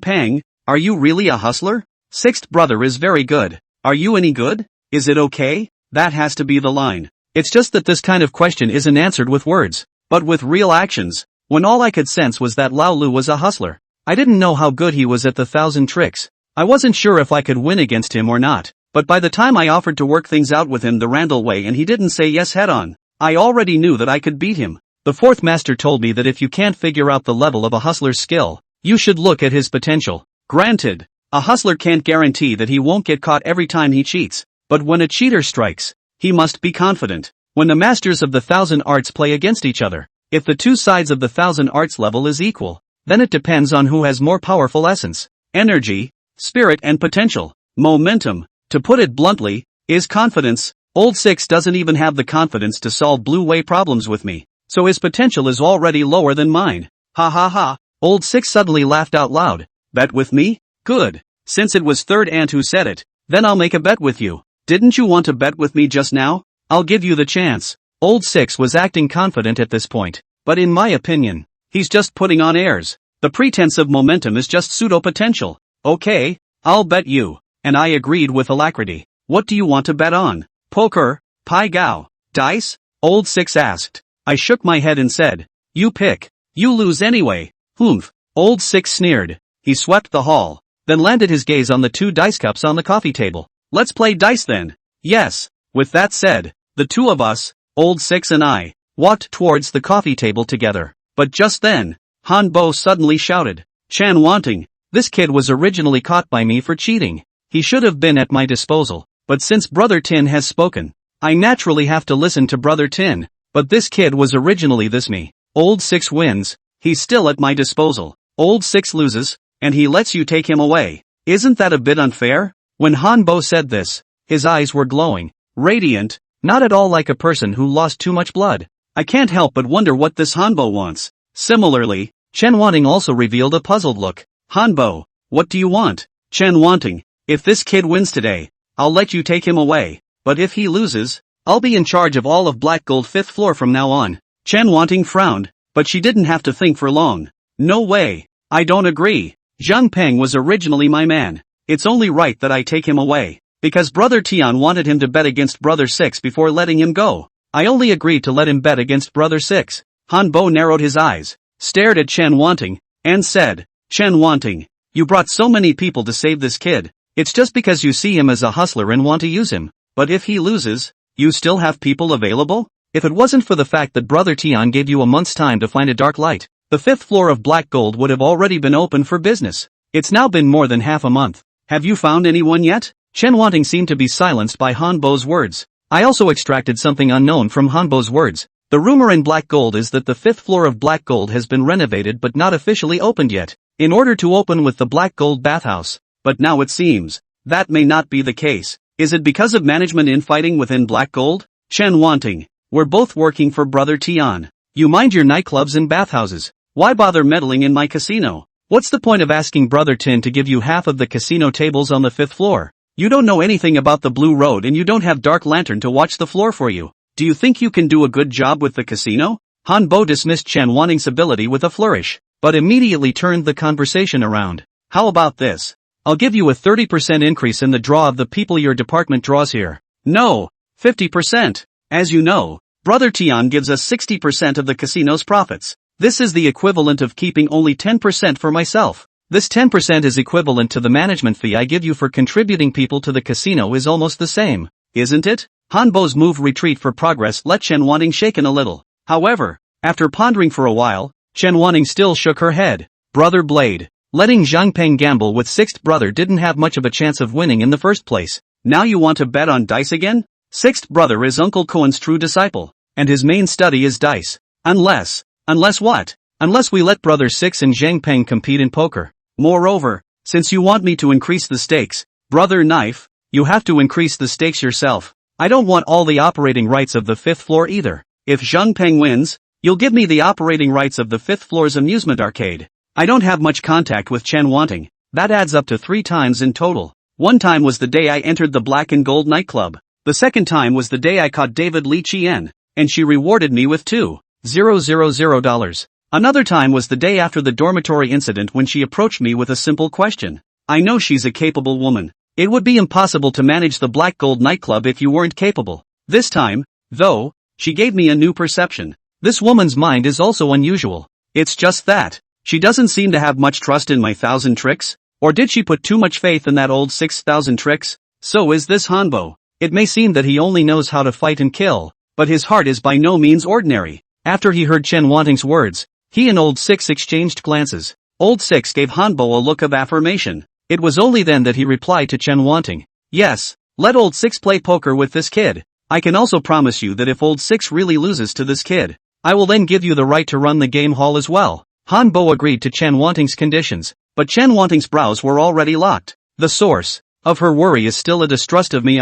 Peng, are you really a hustler? Sixth brother is very good. Are you any good? Is it okay? That has to be the line. It's just that this kind of question isn't answered with words, but with real actions. When all I could sense was that Lao Lu was a hustler. I didn't know how good he was at the 1,000 tricks. I wasn't sure if I could win against him or not, but by the time I offered to work things out with him the Randall way and he didn't say yes head on, I already knew that I could beat him. The fourth master told me that if you can't figure out the level of a hustler's skill, you should look at his potential. Granted, a hustler can't guarantee that he won't get caught every time he cheats, but when a cheater strikes, he must be confident. When the masters of the 1,000 arts play against each other, if the two sides of the 1,000 arts level is equal, then it depends on who has more powerful essence, energy, spirit and potential. Momentum, to put it bluntly, is confidence. Old Six doesn't even have the confidence to solve blue way problems with me, so his potential is already lower than mine. Ha ha ha, Old Six suddenly laughed out loud. Bet with me? Good. Since it was third aunt who said it, then I'll make a bet with you. Didn't you want to bet with me just now? I'll give you the chance. Old Six was acting confident at this point, but in my opinion, he's just putting on airs. The pretense of momentum is just pseudo-potential. Okay, I'll bet you. And I agreed with alacrity. What do you want to bet on? Poker, pai gao, dice? Old Six asked. I shook my head and said, you pick. You lose anyway. Humph. Old Six sneered. He swept the hall, then landed his gaze on the 2 dice cups on the coffee table. Let's play dice then. Yes. With that said, the 2 of us, Old Six and I, walked towards the coffee table together. But just then, Han Bo suddenly shouted, Chan Wanting, this kid was originally caught by me for cheating. He should have been at my disposal, but since Brother Tin has spoken, I naturally have to listen to Brother Tin. But this kid was originally this me. Old Six wins, he's still at my disposal. Old Six loses, and he lets you take him away. Isn't that a bit unfair? When Han Bo said this, his eyes were glowing, radiant, not at all like a person who lost too much blood. I can't help but wonder what this Han Bo wants. Similarly, Chen Wanting also revealed a puzzled look. Han Bo, what do you want? Chen Wanting, if this kid wins today, I'll let you take him away, but if he loses, I'll be in charge of all of Black Gold 5th floor from now on. Chen Wanting frowned, but she didn't have to think for long. No way. I don't agree. Zhang Peng was originally my man. It's only right that I take him away, because Brother Tian wanted him to bet against Brother Six before letting him go. I only agreed to let him bet against Brother Six. Han Bo narrowed his eyes, stared at Chen Wanting, and said, Chen Wanting, you brought so many people to save this kid. It's just because you see him as a hustler and want to use him. But if he loses, you still have people available? If it wasn't for the fact that Brother Tian gave you a month's time to find a dark light, the 5th floor of Black Gold would have already been open for business. It's now been more than half a month. Have you found anyone yet? Chen Wanting seemed to be silenced by Han Bo's words. I also extracted something unknown from Han Bo's words. The rumor in Black Gold is that the 5th floor of Black Gold has been renovated but not officially opened yet, in order to open with the Black Gold bathhouse. But now it seems that may not be the case. Is it because of management infighting within Black Gold? Chen Wanting, we're both working for Brother Tian. You mind your nightclubs and bathhouses. Why bother meddling in my casino? What's the point of asking Brother Tin to give you half of the casino tables on the 5th floor? You don't know anything about the Blue Road and you don't have Dark Lantern to watch the floor for you. Do you think you can do a good job with the casino? Han Bo dismissed Chen Wanting's ability with a flourish, but immediately turned the conversation around. How about this? I'll give you a 30% increase in the draw of the people your department draws here. No, 50%. As you know, Brother Tian gives us 60% of the casino's profits. This is the equivalent of keeping only 10% for myself. This 10% is equivalent to the management fee I give you for contributing people to the casino is almost the same, isn't it? Han Bo's move retreat for progress let Chen Wanting shaken a little. However, after pondering for a while, Chen Wanting still shook her head. Brother Blade, letting Zhang Peng gamble with 6th brother didn't have much of a chance of winning in the first place. Now you want to bet on dice again? 6th brother is Uncle Cohen's true disciple, and his main study is dice. Unless what? Unless we let Brother Six and Zhang Peng compete in poker. Moreover, since you want me to increase the stakes, Brother Knife, you have to increase the stakes yourself. I don't want all the operating rights of the 5th floor either. If Zhang Peng wins, you'll give me the operating rights of the 5th floor's amusement arcade. I don't have much contact with Chen Wanting. That adds up to 3 times in total. One time was the day I entered the Black and Gold nightclub. The second time was the day I caught David Li Chien, and she rewarded me with $2,000. Another time was the day after the dormitory incident when she approached me with a simple question. I know she's a capable woman. It would be impossible to manage the Black Gold nightclub if you weren't capable. This time, though, she gave me a new perception. This woman's mind is also unusual. It's just that she doesn't seem to have much trust in my 1,000 tricks. Or did she put too much faith in that old 6,000 tricks? So is this Han Bo. It may seem that he only knows how to fight and kill, but his heart is by no means ordinary. After he heard Chen Wanting's words, he and Old Six exchanged glances. Old Six gave Han Bo a look of affirmation. It was only then that he replied to Chen Wanting. Yes, let Old Six play poker with this kid. I can also promise you that if Old Six really loses to this kid, I will then give you the right to run the game hall as well. Han Bo agreed to Chen Wanting's conditions, but Chen Wanting's brows were already locked. The source of her worry is still a distrust of me.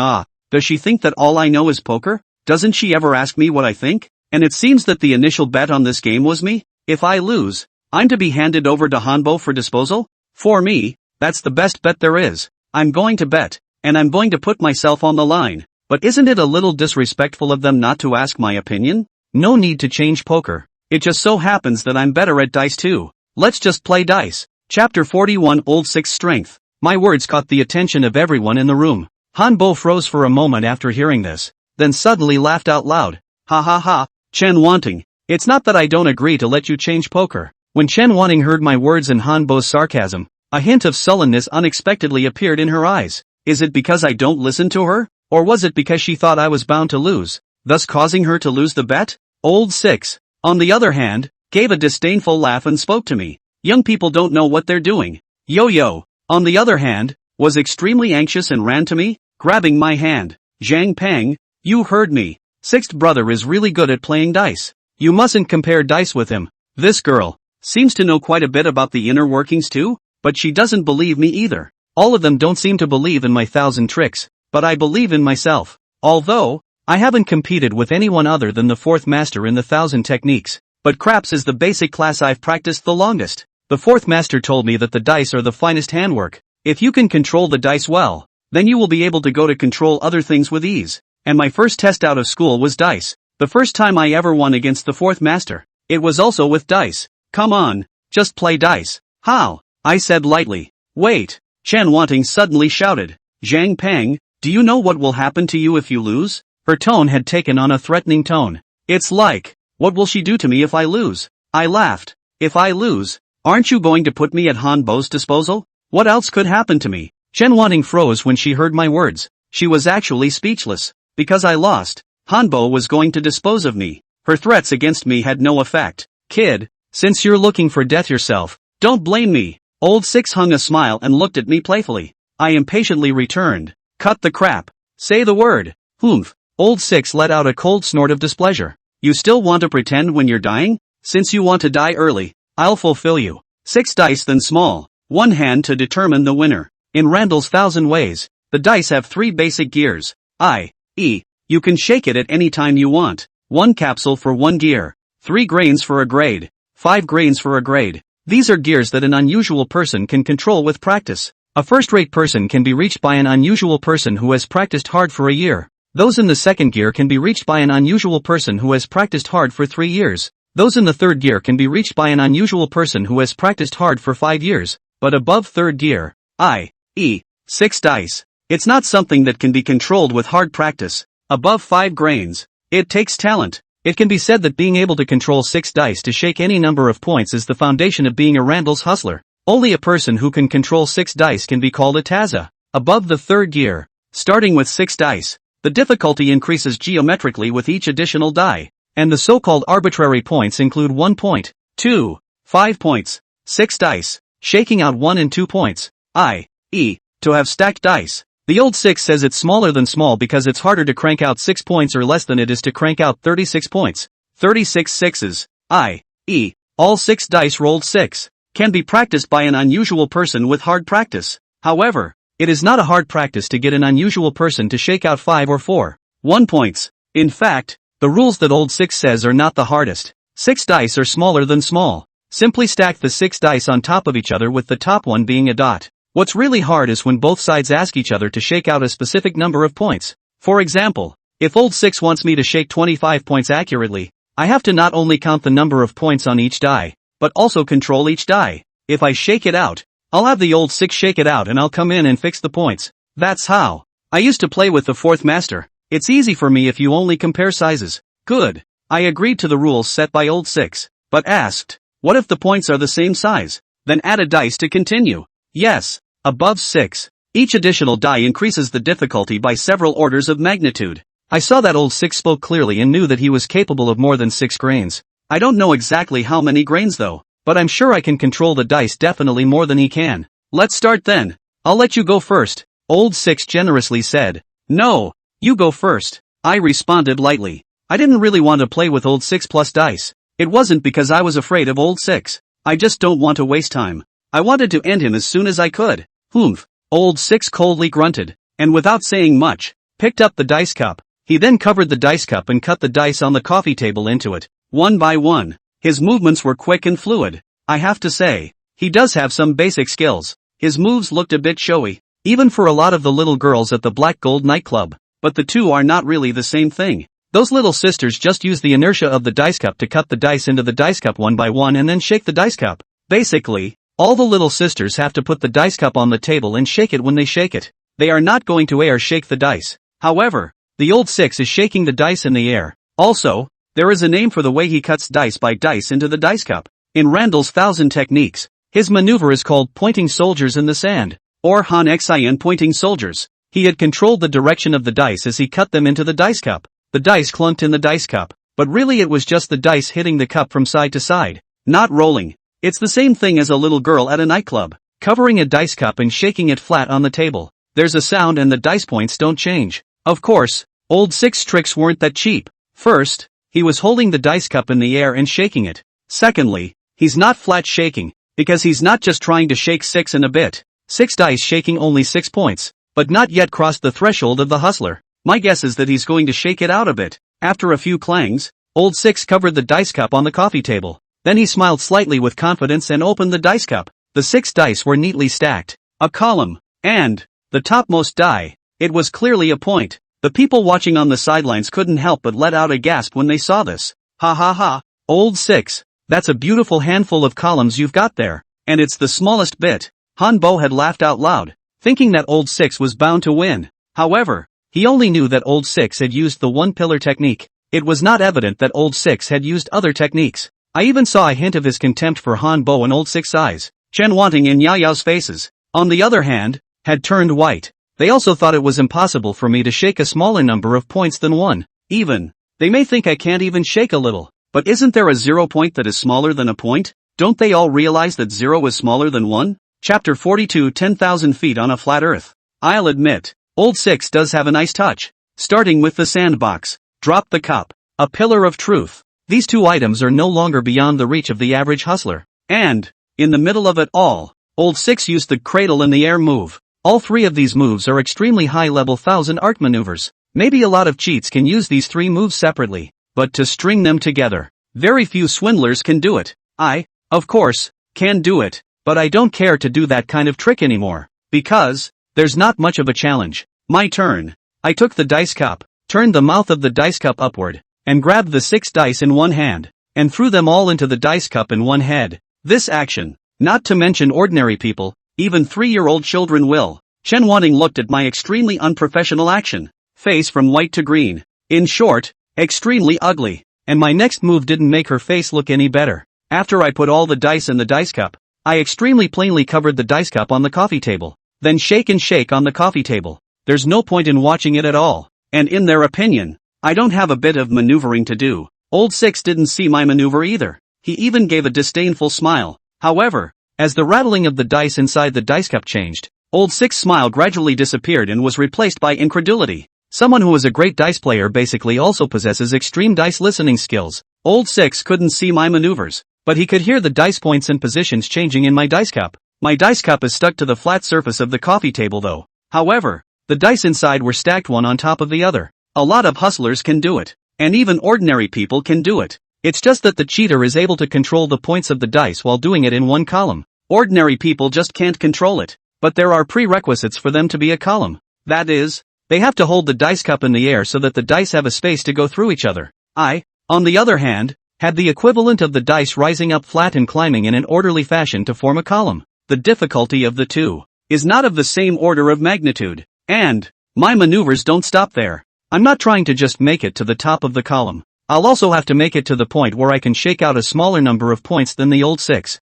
Does she think that all I know is poker? Doesn't she ever ask me what I think? And it seems that the initial bet on this game was me. If I lose, I'm to be handed over to Han Bo for disposal? For me, that's the best bet there is. I'm going to bet, and I'm going to put myself on the line. But isn't it a little disrespectful of them not to ask my opinion? No need to change poker. It just so happens that I'm better at dice too. Let's just play dice. Chapter 41 Old Six's Strength. My words caught the attention of everyone in the room. Hanbo froze for a moment after hearing this, then suddenly laughed out loud. Ha ha ha, Chen Wanting. It's not that I don't agree to let you change poker. When Chen Wanting heard my words and Hanbo's sarcasm, a hint of sullenness unexpectedly appeared in her eyes. Is it because I don't listen to her? Or was it because she thought I was bound to lose, thus causing her to lose the bet? Old Six, on the other hand, gave a disdainful laugh and spoke to me. Young people don't know what they're doing. Yo-Yo, on the other hand, was extremely anxious and ran to me, grabbing my hand. Zhang Peng, you heard me. Sixth brother is really good at playing dice. You mustn't compare dice with him. This girl seems to know quite a bit about the inner workings too, but she doesn't believe me either. All of them don't seem to believe in my 1,000 tricks, but I believe in myself. Although, I haven't competed with anyone other than the fourth master in the 1,000 techniques, but craps is the basic class I've practiced the longest. The fourth master told me that the dice are the finest handwork. If you can control the dice well, then you will be able to go to control other things with ease. And my first test out of school was dice. The first time I ever won against the fourth master. It was also with dice. Come on, just play dice. How? I said lightly. Wait, Chen Wanting suddenly shouted. Zhang Peng, do you know what will happen to you if you lose? Her tone had taken on a threatening tone. It's like, what will she do to me if I lose? I laughed. If I lose, aren't you going to put me at Hanbo's disposal? What else could happen to me? Chen Wanting froze when she heard my words. She was actually speechless. Because I lost, Hanbo was going to dispose of me. Her threats against me had no effect. Kid, since you're looking for death yourself, don't blame me. Old Six hung a smile and looked at me playfully. I impatiently returned. Cut the crap. Say the word. Humph. Old Six let out a cold snort of displeasure. You still want to pretend when you're dying? Since you want to die early, I'll fulfill you. 6 dice then small. 1 hand to determine the winner. In Randall's 1,000 ways, the dice have 3 basic gears. I.e., you can shake it at any time you want. 1 capsule for 1 gear. 3 grains for a grade. 5 grains for a grade. These are gears that an unusual person can control with practice. A first-rate person can be reached by an unusual person who has practiced hard for a year. Those in the second gear can be reached by an unusual person who has practiced hard for 3 years. Those in the third gear can be reached by an unusual person who has practiced hard for 5 years. But above third gear, i.e., 6 dice, it's not something that can be controlled with hard practice. Above 5 grains, it takes talent. It can be said that being able to control 6 dice to shake any number of points is the foundation of being a Randall's hustler. Only a person who can control 6 dice can be called a Taza. Above the third gear, starting with 6 dice, the difficulty increases geometrically with each additional die, and the so-called arbitrary points include 1 point, 2, 5 points, 6 dice, shaking out 1 and 2 points, i.e., to have stacked dice. The old Six says it's smaller than small because it's harder to crank out 6 points or less than it is to crank out 36 points. 36 sixes, i.e., all 6 dice rolled 6, can be practiced by an unusual person with hard practice. However, it is not a hard practice to get an unusual person to shake out 5 or 4, 1 points. In fact, the rules that old Six says are not the hardest. 6 dice are smaller than small. Simply stack the 6 dice on top of each other with the top one being a dot. What's really hard is when both sides ask each other to shake out a specific number of points. For example, if old Six wants me to shake 25 points accurately, I have to not only count the number of points on each die, but also control each die. If I shake it out, I'll have the old Six shake it out and I'll come in and fix the points. That's how I used to play with the fourth master. It's easy for me if you only compare sizes. Good. I agreed to the rules set by old Six, but asked, what if the points are the same size? Then add a dice to continue. Yes. Above 6, each additional die increases the difficulty by several orders of magnitude. I saw that old Six spoke clearly and knew that he was capable of more than 6 grains. I don't know exactly how many grains though, but I'm sure I can control the dice definitely more than he can. Let's start then. I'll let you go first, old Six generously said. No, you go first, I responded lightly. I didn't really want to play with old Six plus dice. It wasn't because I was afraid of old Six. I just don't want to waste time. I wanted to end him as soon as I could. Humph. Old Six coldly grunted, and without saying much, picked up the dice cup. He then covered the dice cup and cut the dice on the coffee table into it, one by one. His movements were quick and fluid. I have to say, he does have some basic skills. His moves looked a bit showy, even for a lot of the little girls at the Black Gold nightclub, but the two are not really the same thing. Those little sisters just use the inertia of the dice cup to cut the dice into the dice cup one by one and then shake the dice cup. Basically, all the little sisters have to put the dice cup on the table and shake it when they shake it. They are not going to air shake the dice. However, the old 6 is shaking the dice in the air. Also, there is a name for the way he cuts dice by dice into the dice cup. In Randall's 1000 Techniques, his maneuver is called pointing soldiers in the sand, or Han Xian pointing soldiers. He had controlled the direction of the dice as he cut them into the dice cup. The dice clunked in the dice cup, but really it was just the dice hitting the cup from side to side, not rolling. It's the same thing as a little girl at a nightclub, covering a dice cup and shaking it flat on the table. There's a sound and the dice points don't change. Of course, old 6's tricks weren't that cheap. First, he was holding the dice cup in the air and shaking it. Secondly, he's not flat shaking, because he's not just trying to shake 6 and a bit. 6 dice shaking only 6 points, but not yet crossed the threshold of the hustler. My guess is that he's going to shake it out a bit. After a few clangs, old 6 covered the dice cup on the coffee table. Then he smiled slightly with confidence and opened the dice cup. The 6 dice were neatly stacked, a column, and the topmost die. It was clearly a point. The people watching on the sidelines couldn't help but let out a gasp when they saw this. Ha ha ha, old 6, that's a beautiful handful of columns you've got there, and it's the smallest bit. Han Bo had laughed out loud, thinking that old 6 was bound to win. However, he only knew that old 6 had used the one-pillar technique. It was not evident that old 6 had used other techniques. I even saw a hint of his contempt for Han Bo in old 6's eyes. Chen Wanting and Yao's faces, on the other hand, had turned white. They also thought it was impossible for me to shake a smaller number of points than 1. Even, they may think I can't even shake a little. But isn't there a 0 point that is smaller than a point? Don't they all realize that 0 is smaller than 1? Chapter 42 10,000 Feet on a Flat Earth. I'll admit, old 6 does have a nice touch. Starting with the sandbox, drop the cup, a pillar of truth. These two items are no longer beyond the reach of the average hustler. And, in the middle of it all, old 6 used the cradle in the air move. All 3 of these moves are extremely high-level 1000 art maneuvers. Maybe a lot of cheats can use these 3 moves separately, but to string them together, very few swindlers can do it. I, of course, can do it, but I don't care to do that kind of trick anymore, because there's not much of a challenge. My turn. I took the dice cup, turned the mouth of the dice cup upward, and grabbed the 6 dice in one hand, and threw them all into the dice cup in one head. This action, not to mention ordinary people, even 3-year-old children will. Chen Wanting looked at my extremely unprofessional action, face from white to green. In short, extremely ugly, and my next move didn't make her face look any better. After I put all the dice in the dice cup, I extremely plainly covered the dice cup on the coffee table, then shake and shake on the coffee table. There's no point in watching it at all, and in their opinion, I don't have a bit of maneuvering to do. Old 6 didn't see my maneuver either. He even gave a disdainful smile. However, as the rattling of the dice inside the dice cup changed, old 6's smile gradually disappeared and was replaced by incredulity. Someone who is a great dice player basically also possesses extreme dice listening skills. Old 6 couldn't see my maneuvers, but he could hear the dice points and positions changing in my dice cup. My dice cup is stuck to the flat surface of the coffee table though. However, the dice inside were stacked one on top of the other. A lot of hustlers can do it, and even ordinary people can do it. It's just that the cheater is able to control the points of the dice while doing it in one column. Ordinary people just can't control it, but there are prerequisites for them to be a column. That is, they have to hold the dice cup in the air so that the dice have a space to go through each other. I, on the other hand, had the equivalent of the dice rising up flat and climbing in an orderly fashion to form a column. The difficulty of the two is not of the same order of magnitude, and my maneuvers don't stop there. I'm not trying to just make it to the top of the column. I'll also have to make it to the point where I can shake out a smaller number of points than the old 6.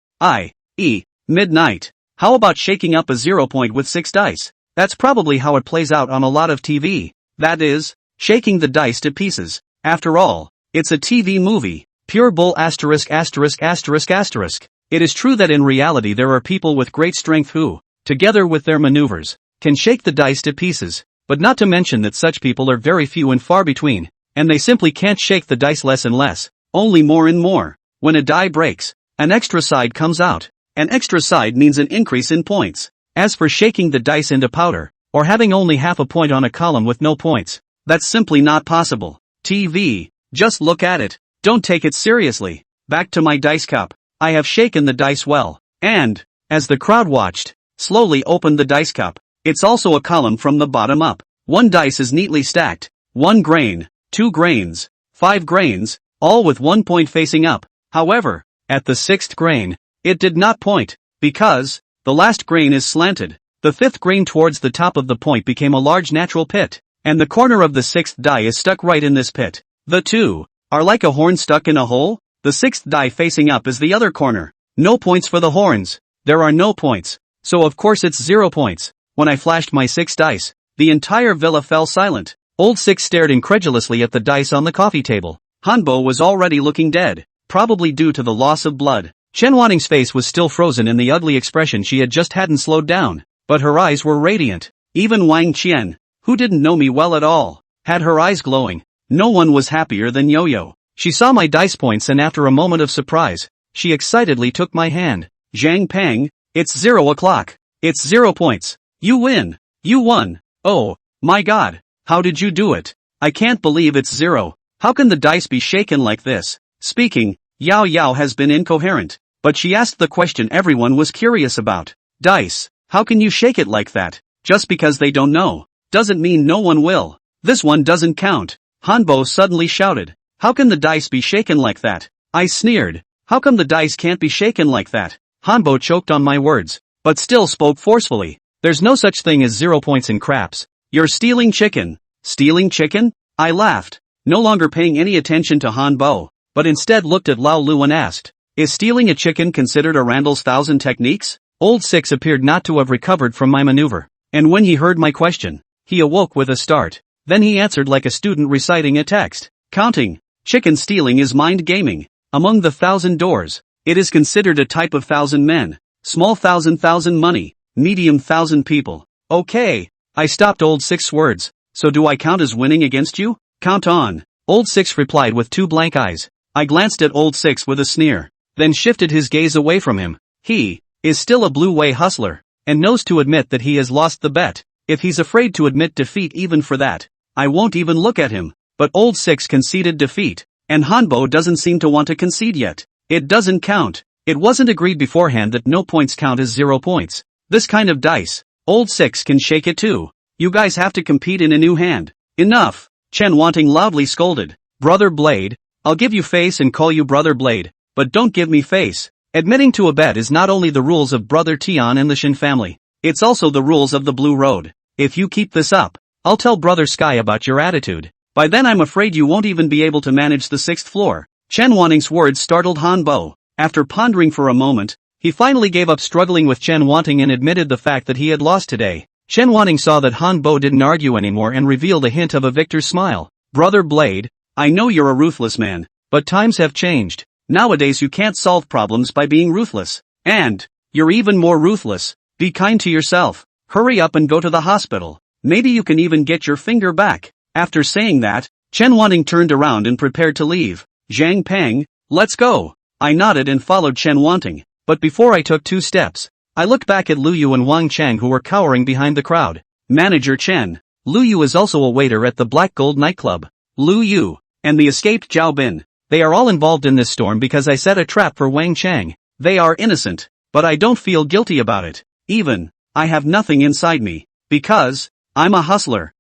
Midnight. How about shaking up a 0 point with 6 dice? That's probably how it plays out on a lot of TV. That is, shaking the dice to pieces. After all, it's a TV movie. Pure bull asterisk asterisk asterisk asterisk. It is true that in reality there are people with great strength who, together with their maneuvers, can shake the dice to pieces, but not to mention that such people are very few and far between, and they simply can't shake the dice less and less, only more and more. When a die breaks, an extra side comes out. An extra side means an increase in points. As for shaking the dice into powder, or having only half a point on a column with no points, that's simply not possible. TV, just look at it, don't take it seriously. Back to my dice cup. I have shaken the dice well, and, as the crowd watched, slowly opened the dice cup. It's also a column from the bottom up. 1 dice is neatly stacked, 1 grain, 2 grains, 5 grains, all with 1 point facing up. However, at the 6th grain, It did not point, because the last grain is slanted. The fifth grain towards the top of the point became a large natural pit, and the corner of the sixth die is stuck right in this pit. The two are like a horn stuck in a hole. The sixth die facing up is the other corner. No points for the horns. There are no points, so of course it's 0 points. When I flashed my 6 dice, the entire villa fell silent. Old Six stared incredulously at the dice on the coffee table. Hanbo was already looking dead, probably due to the loss of blood. Chen Wanting's face was still frozen in the ugly expression she had just hadn't slowed down, but her eyes were radiant. Even Wang Qian, who didn't know me well at all, had her eyes glowing. No one was happier than Yo-Yo. She saw my dice points and after a moment of surprise, she excitedly took my hand. Zhang Peng, it's 0 o'clock. It's 0 points. You win. You won. Oh, my god. How did you do it? I can't believe it's 0. How can the dice be shaken like this? Speaking, Yao Yao has been incoherent, but she asked the question everyone was curious about. Dice, how can you shake it like that? Just because they don't know, doesn't mean no one will. This one doesn't count. Hanbo suddenly shouted. How can the dice be shaken like that? I sneered. How come the dice can't be shaken like that? Hanbo choked on my words, but still spoke forcefully. There's no such thing as 0 points in craps. You're stealing chicken. Stealing chicken? I laughed, no longer paying any attention to Hanbo, but instead looked at Lao Lu and asked, is stealing a chicken considered a Randall's 1,000 techniques? Old Six appeared not to have recovered from my maneuver, and when he heard my question, he awoke with a start. Then he answered like a student reciting a text. Counting. Chicken stealing is mind gaming. Among the 1,000 doors, it is considered a type of 1,000 men. Small 1,000 money, medium 1,000 people. Okay. I stopped Old Six's words. So do I count as winning against you? Count on. Old Six replied with 2 blank eyes. I glanced at Old Six with a sneer, then shifted his gaze away from him. He is still a blue-way hustler, and knows to admit that he has lost the bet. If he's afraid to admit defeat even for that, I won't even look at him. But Old Six conceded defeat, and Hanbo doesn't seem to want to concede yet. It doesn't count. It wasn't agreed beforehand that no points count as 0 points. This kind of dice, Old Six can shake it too. You guys have to compete in a new hand. Enough. Chen Wanting loudly scolded. Brother Blade, I'll give you face and call you Brother Blade, but don't give me face. Admitting to a bet is not only the rules of Brother Tian and the Shin family, it's also the rules of the Blue Road. If you keep this up, I'll tell Brother Sky about your attitude. By then I'm afraid you won't even be able to manage the 6th floor. Chen Wanting's words startled Hanbo. After pondering for a moment, he finally gave up struggling with Chen Wanting and admitted the fact that he had lost today. Chen Wanting saw that Hanbo didn't argue anymore and revealed a hint of a victor's smile. Brother Blade, I know you're a ruthless man, but times have changed. Nowadays you can't solve problems by being ruthless. And you're even more ruthless. Be kind to yourself. Hurry up and go to the hospital. Maybe you can even get your finger back. After saying that, Chen Wanting turned around and prepared to leave. Zhang Peng, let's go. I nodded and followed Chen Wanting, but before I took 2 steps, I looked back at Lu Yu and Wang Chang who were cowering behind the crowd. Manager Chen. Lu Yu is also a waiter at the Black Gold nightclub. Lu Yu and the escaped Zhao Bin. They are all involved in this storm because I set a trap for Wang Chang. They are innocent, but I don't feel guilty about it. Even, I have nothing inside me. Because, I'm a hustler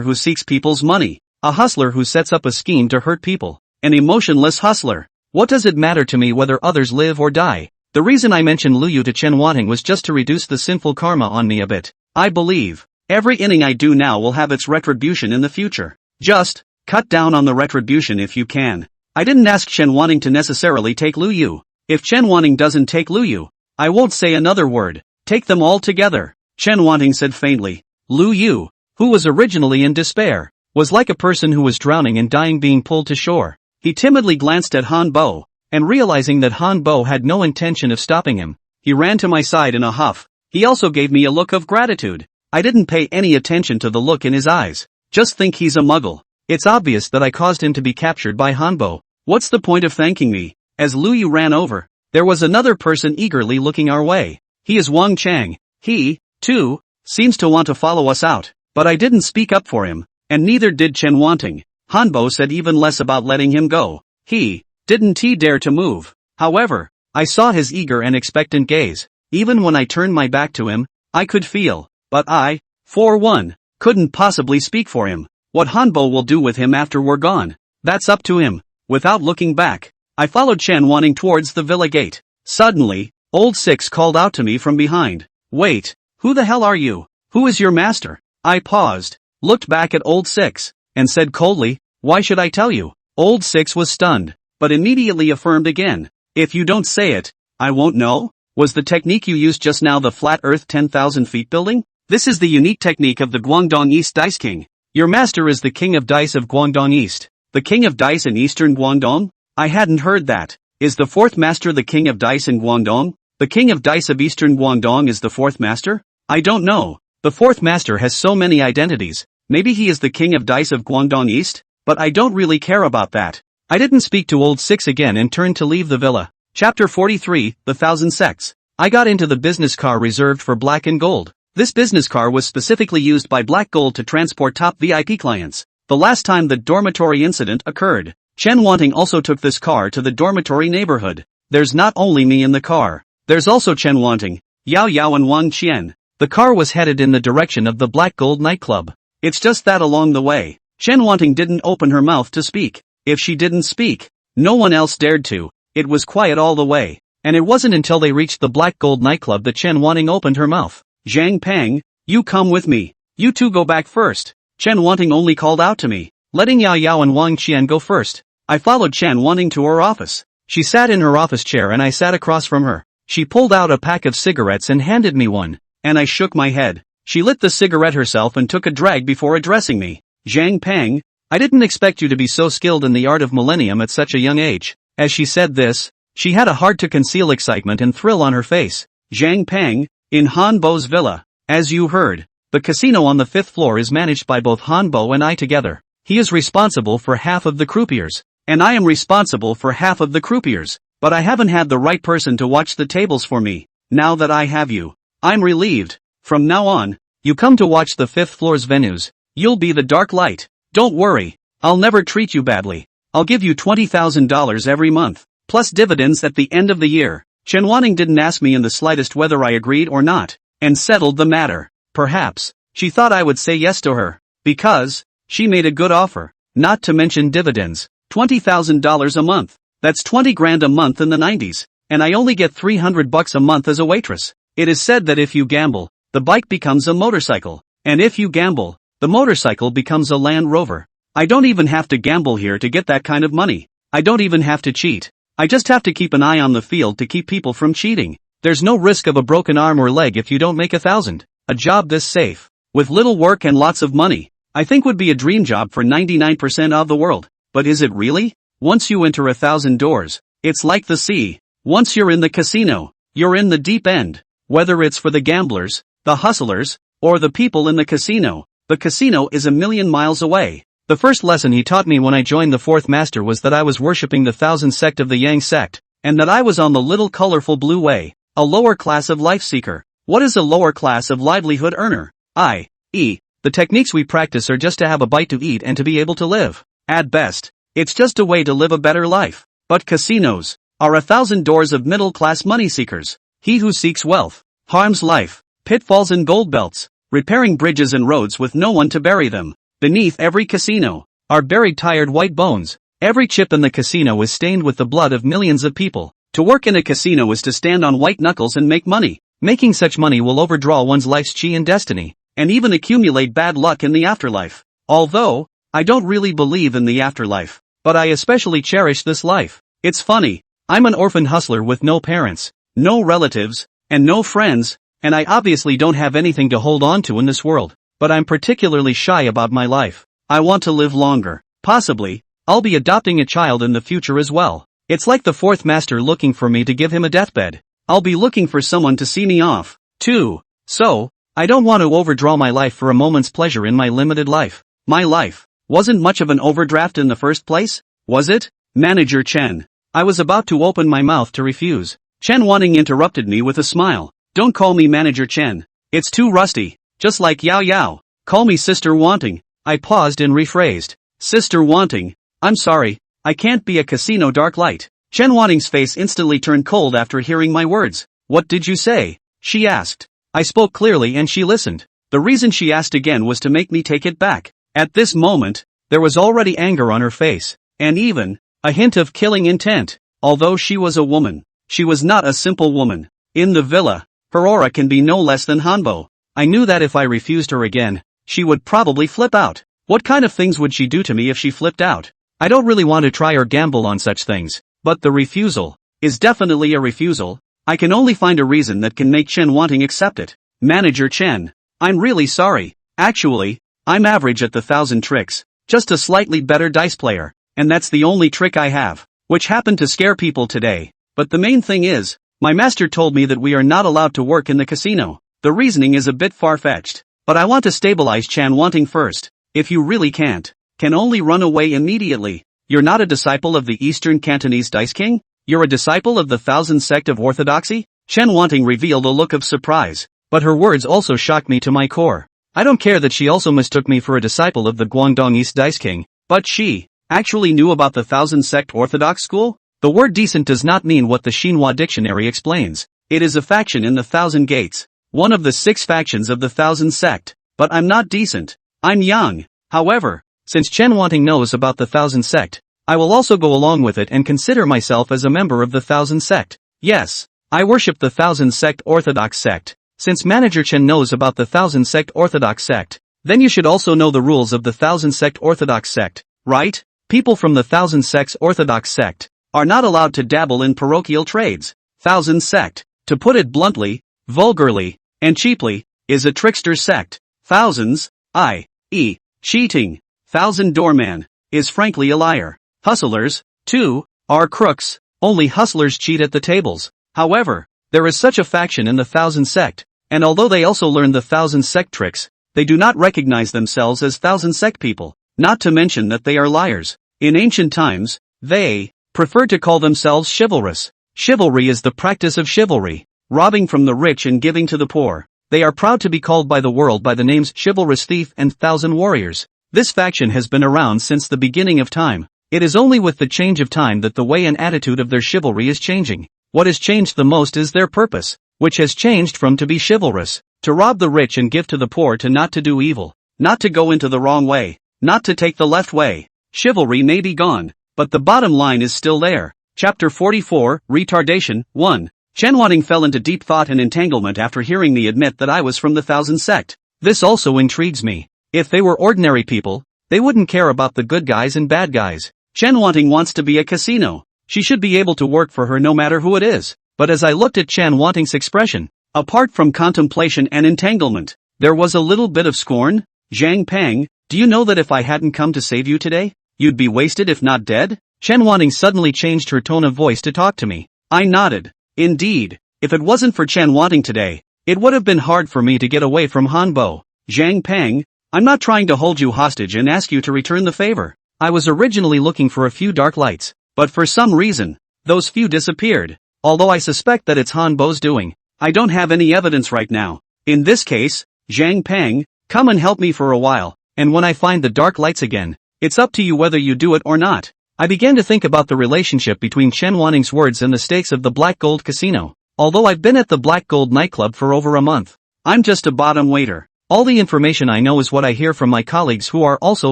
who seeks people's money, a hustler who sets up a scheme to hurt people, an emotionless hustler. What does it matter to me whether others live or die? The reason I mentioned Lu Yu to Chen Wanting was just to reduce the sinful karma on me a bit. I believe, every inning I do now will have its retribution in the future. Just, cut down on the retribution if you can. I didn't ask Chen Wanting to necessarily take Lu Yu. If Chen Wanting doesn't take Lu Yu, I won't say another word. Take them all together. Chen Wanting said faintly. Lu Yu, who was originally in despair, was like a person who was drowning and dying being pulled to shore. He timidly glanced at Hanbo, and realizing that Hanbo had no intention of stopping him, he ran to my side in a huff. He also gave me a look of gratitude. I didn't pay any attention to the look in his eyes. Just think he's a muggle. It's obvious that I caused him to be captured by Hanbo. What's the point of thanking me? As Lu Yu ran over, there was another person eagerly looking our way. He is Wang Chang. He, too, seems to want to follow us out. But I didn't speak up for him, and neither did Chen Wanting. Hanbo said even less about letting him go. He didn't dare to move. However, I saw his eager and expectant gaze. Even when I turned my back to him, I could feel. But I, for one, couldn't possibly speak for him. What Hanbo will do with him after we're gone, that's up to him. Without looking back, I followed Chen Wanting towards the villa gate. Suddenly, old Six called out to me from behind. Wait, who the hell are you? Who is your master? I paused, looked back at old Six, and said coldly, why should I tell you? Old Six was stunned, but immediately affirmed again. If you don't say it, I won't know? Was the technique you used just now the flat earth 10,000 feet building? This is the unique technique of the Guangdong East Dice King. Your master is the king of dice of Guangdong East. The king of dice in eastern Guangdong? I hadn't heard that. Is the fourth master the king of dice in Guangdong? The king of dice of eastern Guangdong is the fourth master? I don't know. The fourth master has so many identities. Maybe he is the king of dice of Guangdong East? But I don't really care about that. I didn't speak to old Six again and turned to leave the villa. Chapter 43, The Thousand Sects. I got into the business car reserved for Black and Gold. This business car was specifically used by Black Gold to transport top VIP clients. The last time the dormitory incident occurred, Chen Wanting also took this car to the dormitory neighborhood. There's not only me in the car. There's also Chen Wanting, Yao Yao and Wang Qian. The car was headed in the direction of the Black Gold nightclub. It's just that along the way, Chen Wanting didn't open her mouth to speak. If she didn't speak, no one else dared to. It was quiet all the way. And it wasn't until they reached the Black Gold nightclub that Chen Wanting opened her mouth. Zhang Peng, you come with me. You two go back first. Chen Wanting only called out to me, letting Yao Yao and Wang Qian go first. I followed Chen Wanting to her office. She sat in her office chair and I sat across from her. She pulled out a pack of cigarettes and handed me one, and I shook my head. She lit the cigarette herself and took a drag before addressing me. Zhang Peng, I didn't expect you to be so skilled in the art of millennium at such a young age. As she said this, she had a hard to conceal excitement and thrill on her face. Zhang Peng, in Han Bo's villa. As you heard, the casino on the 5th floor is managed by both Han Bo and I together. He is responsible for half of the croupiers, and I am responsible for half of the croupiers, but I haven't had the right person to watch the tables for me. Now that I have you, I'm relieved. From now on, you come to watch the 5th floor's venues. You'll be the dark light. Don't worry, I'll never treat you badly. I'll give you $20,000 every month, plus dividends at the end of the year. Chen Wanting didn't ask me in the slightest whether I agreed or not, and settled the matter. Perhaps, she thought I would say yes to her, because she made a good offer, not to mention dividends. $20,000 a month. That's 20 grand a month in the 90s, and I only get $300 a month as a waitress. It is said that if you gamble, the bike becomes a motorcycle, and if you gamble, the motorcycle becomes a Land Rover. I don't even have to gamble here to get that kind of money. I don't even have to cheat. I just have to keep an eye on the field to keep people from cheating. There's no risk of a broken arm or leg if you don't make 1,000. A job this safe, with little work and lots of money, I think would be a dream job for 99% of the world. But is it really? Once you enter 1,000 doors, it's like the sea. Once you're in the casino, you're in the deep end. Whether it's for the gamblers, the hustlers, or the people in the casino is a million miles away. The first lesson he taught me when I joined the fourth master was that I was worshipping the thousand sect of the Yang sect, and that I was on the little colorful blue way, a lower class of life seeker. What is a lower class of livelihood earner? I.e., the techniques we practice are just to have a bite to eat and to be able to live. At best, it's just a way to live a better life. But casinos are 1,000 doors of middle-class money seekers. He who seeks wealth harms life, pitfalls and gold belts, repairing bridges and roads with no one to bury them. Beneath every casino are buried tired white bones. Every chip in the casino is stained with the blood of millions of people. To work in a casino is to stand on white knuckles and make money. Making such money will overdraw one's life's chi and destiny, and even accumulate bad luck in the afterlife. Although, I don't really believe in the afterlife, but I especially cherish this life. It's funny, I'm an orphan hustler with no parents, no relatives, and no friends, and I obviously don't have anything to hold on to in this world, but I'm particularly shy about my life. I want to live longer. Possibly, I'll be adopting a child in the future as well. It's like the fourth master looking for me to give him a deathbed. I'll be looking for someone to see me off, too. So, I don't want to overdraw my life for a moment's pleasure in my limited life. My life wasn't much of an overdraft in the first place, was it? Manager Chen. I was about to open my mouth to refuse. Chen Wanting interrupted me with a smile. Don't call me Manager Chen. It's too rusty, just like Yao Yao. Call me Sister Wanting. I paused and rephrased. Sister Wanting. I'm sorry, I can't be a casino dark light. Chen Wanting's face instantly turned cold after hearing my words. What did you say? She asked. I spoke clearly and she listened. The reason she asked again was to make me take it back. At this moment, there was already anger on her face, and even a hint of killing intent. Although she was a woman, She was not a simple woman. In the villa, her aura can be no less than Hanbo. I knew that if I refused her again, she would probably flip out. What kind of things would she do to me if she flipped out? I don't really want to try or gamble on such things, but the refusal is definitely a refusal. I can only find a reason that can make Chen Wanting accept it. Manager Chen, I'm really sorry. Actually, I'm average at the 1,000 tricks, just a slightly better dice player, and that's the only trick I have, which happened to scare people today. But the main thing is, my master told me that we are not allowed to work in the casino. The reasoning is a bit far-fetched, but I want to stabilize Chen Wanting first. If you really can only run away immediately. You're not a disciple of the Eastern Cantonese Dice King? You're a disciple of the 1,000 sect of orthodoxy? Chen Wanting revealed a look of surprise, but her words also shocked me to my core. I don't care that she also mistook me for a disciple of the Guangdong East Dice King, but she actually knew about the 1,000 sect orthodox school? The word decent does not mean what the Xinhua dictionary explains. It is a faction in the 1,000 gates, one of the 6 factions of the 1,000 sect. But I'm not decent. I'm young. However, since Chen Wanting knows about the 1,000 sect, I will also go along with it and consider myself as a member of the 1,000 sect. Yes, I worship the 1,000 sect orthodox sect. Since Manager Chen knows about the 1,000 sect orthodox sect, then you should also know the rules of the 1,000 sect orthodox sect, right? People from the 1,000 sects orthodox sect are not allowed to dabble in parochial trades. 1,000 sect, to put it bluntly, vulgarly, and cheaply, is a trickster sect. Thousands, i.e., cheating. 1,000 doorman, is frankly a liar. Hustlers, too, are crooks. Only hustlers cheat at the tables. However, there is such a faction in the 1,000 sect, and although they also learn the 1,000 sect tricks, they do not recognize themselves as 1,000 sect people, not to mention that they are liars. In ancient times, they preferred to call themselves chivalrous. Chivalry is the practice of chivalry, robbing from the rich and giving to the poor. They are proud to be called by the world by the names chivalrous thief and 1,000 warriors. This faction has been around since the beginning of time. It is only with the change of time that the way and attitude of their chivalry is changing. What has changed the most is their purpose, which has changed from to be chivalrous, to rob the rich and give to the poor, to not to do evil, not to go into the wrong way, not to take the left way. Chivalry may be gone, but the bottom line is still there. Chapter 44, Retardation, 1. Chen Wanting fell into deep thought and entanglement after hearing me admit that I was from the 1,000 sect. This also intrigues me. If they were ordinary people, they wouldn't care about the good guys and bad guys. Chen Wanting wants to be a casino. She should be able to work for her no matter who it is. But as I looked at Chen Wanting's expression, apart from contemplation and entanglement, there was a little bit of scorn. Zhang Peng, do you know that if I hadn't come to save you today, you'd be wasted if not dead? Chen Wanting suddenly changed her tone of voice to talk to me. I nodded. Indeed, if it wasn't for Chen Wanting today, it would have been hard for me to get away from Hanbo. Zhang Peng, I'm not trying to hold you hostage and ask you to return the favor. I was originally looking for a few dark lights, but for some reason, those few disappeared. Although I suspect that it's Hanbo's doing, I don't have any evidence right now. In this case, Zhang Peng, come and help me for a while, and when I find the dark lights again, it's up to you whether you do it or not. I began to think about the relationship between Chen Wanting's words and the stakes of the Black Gold Casino. Although I've been at the Black Gold nightclub for over a month, I'm just a bottom waiter. All the information I know is what I hear from my colleagues who are also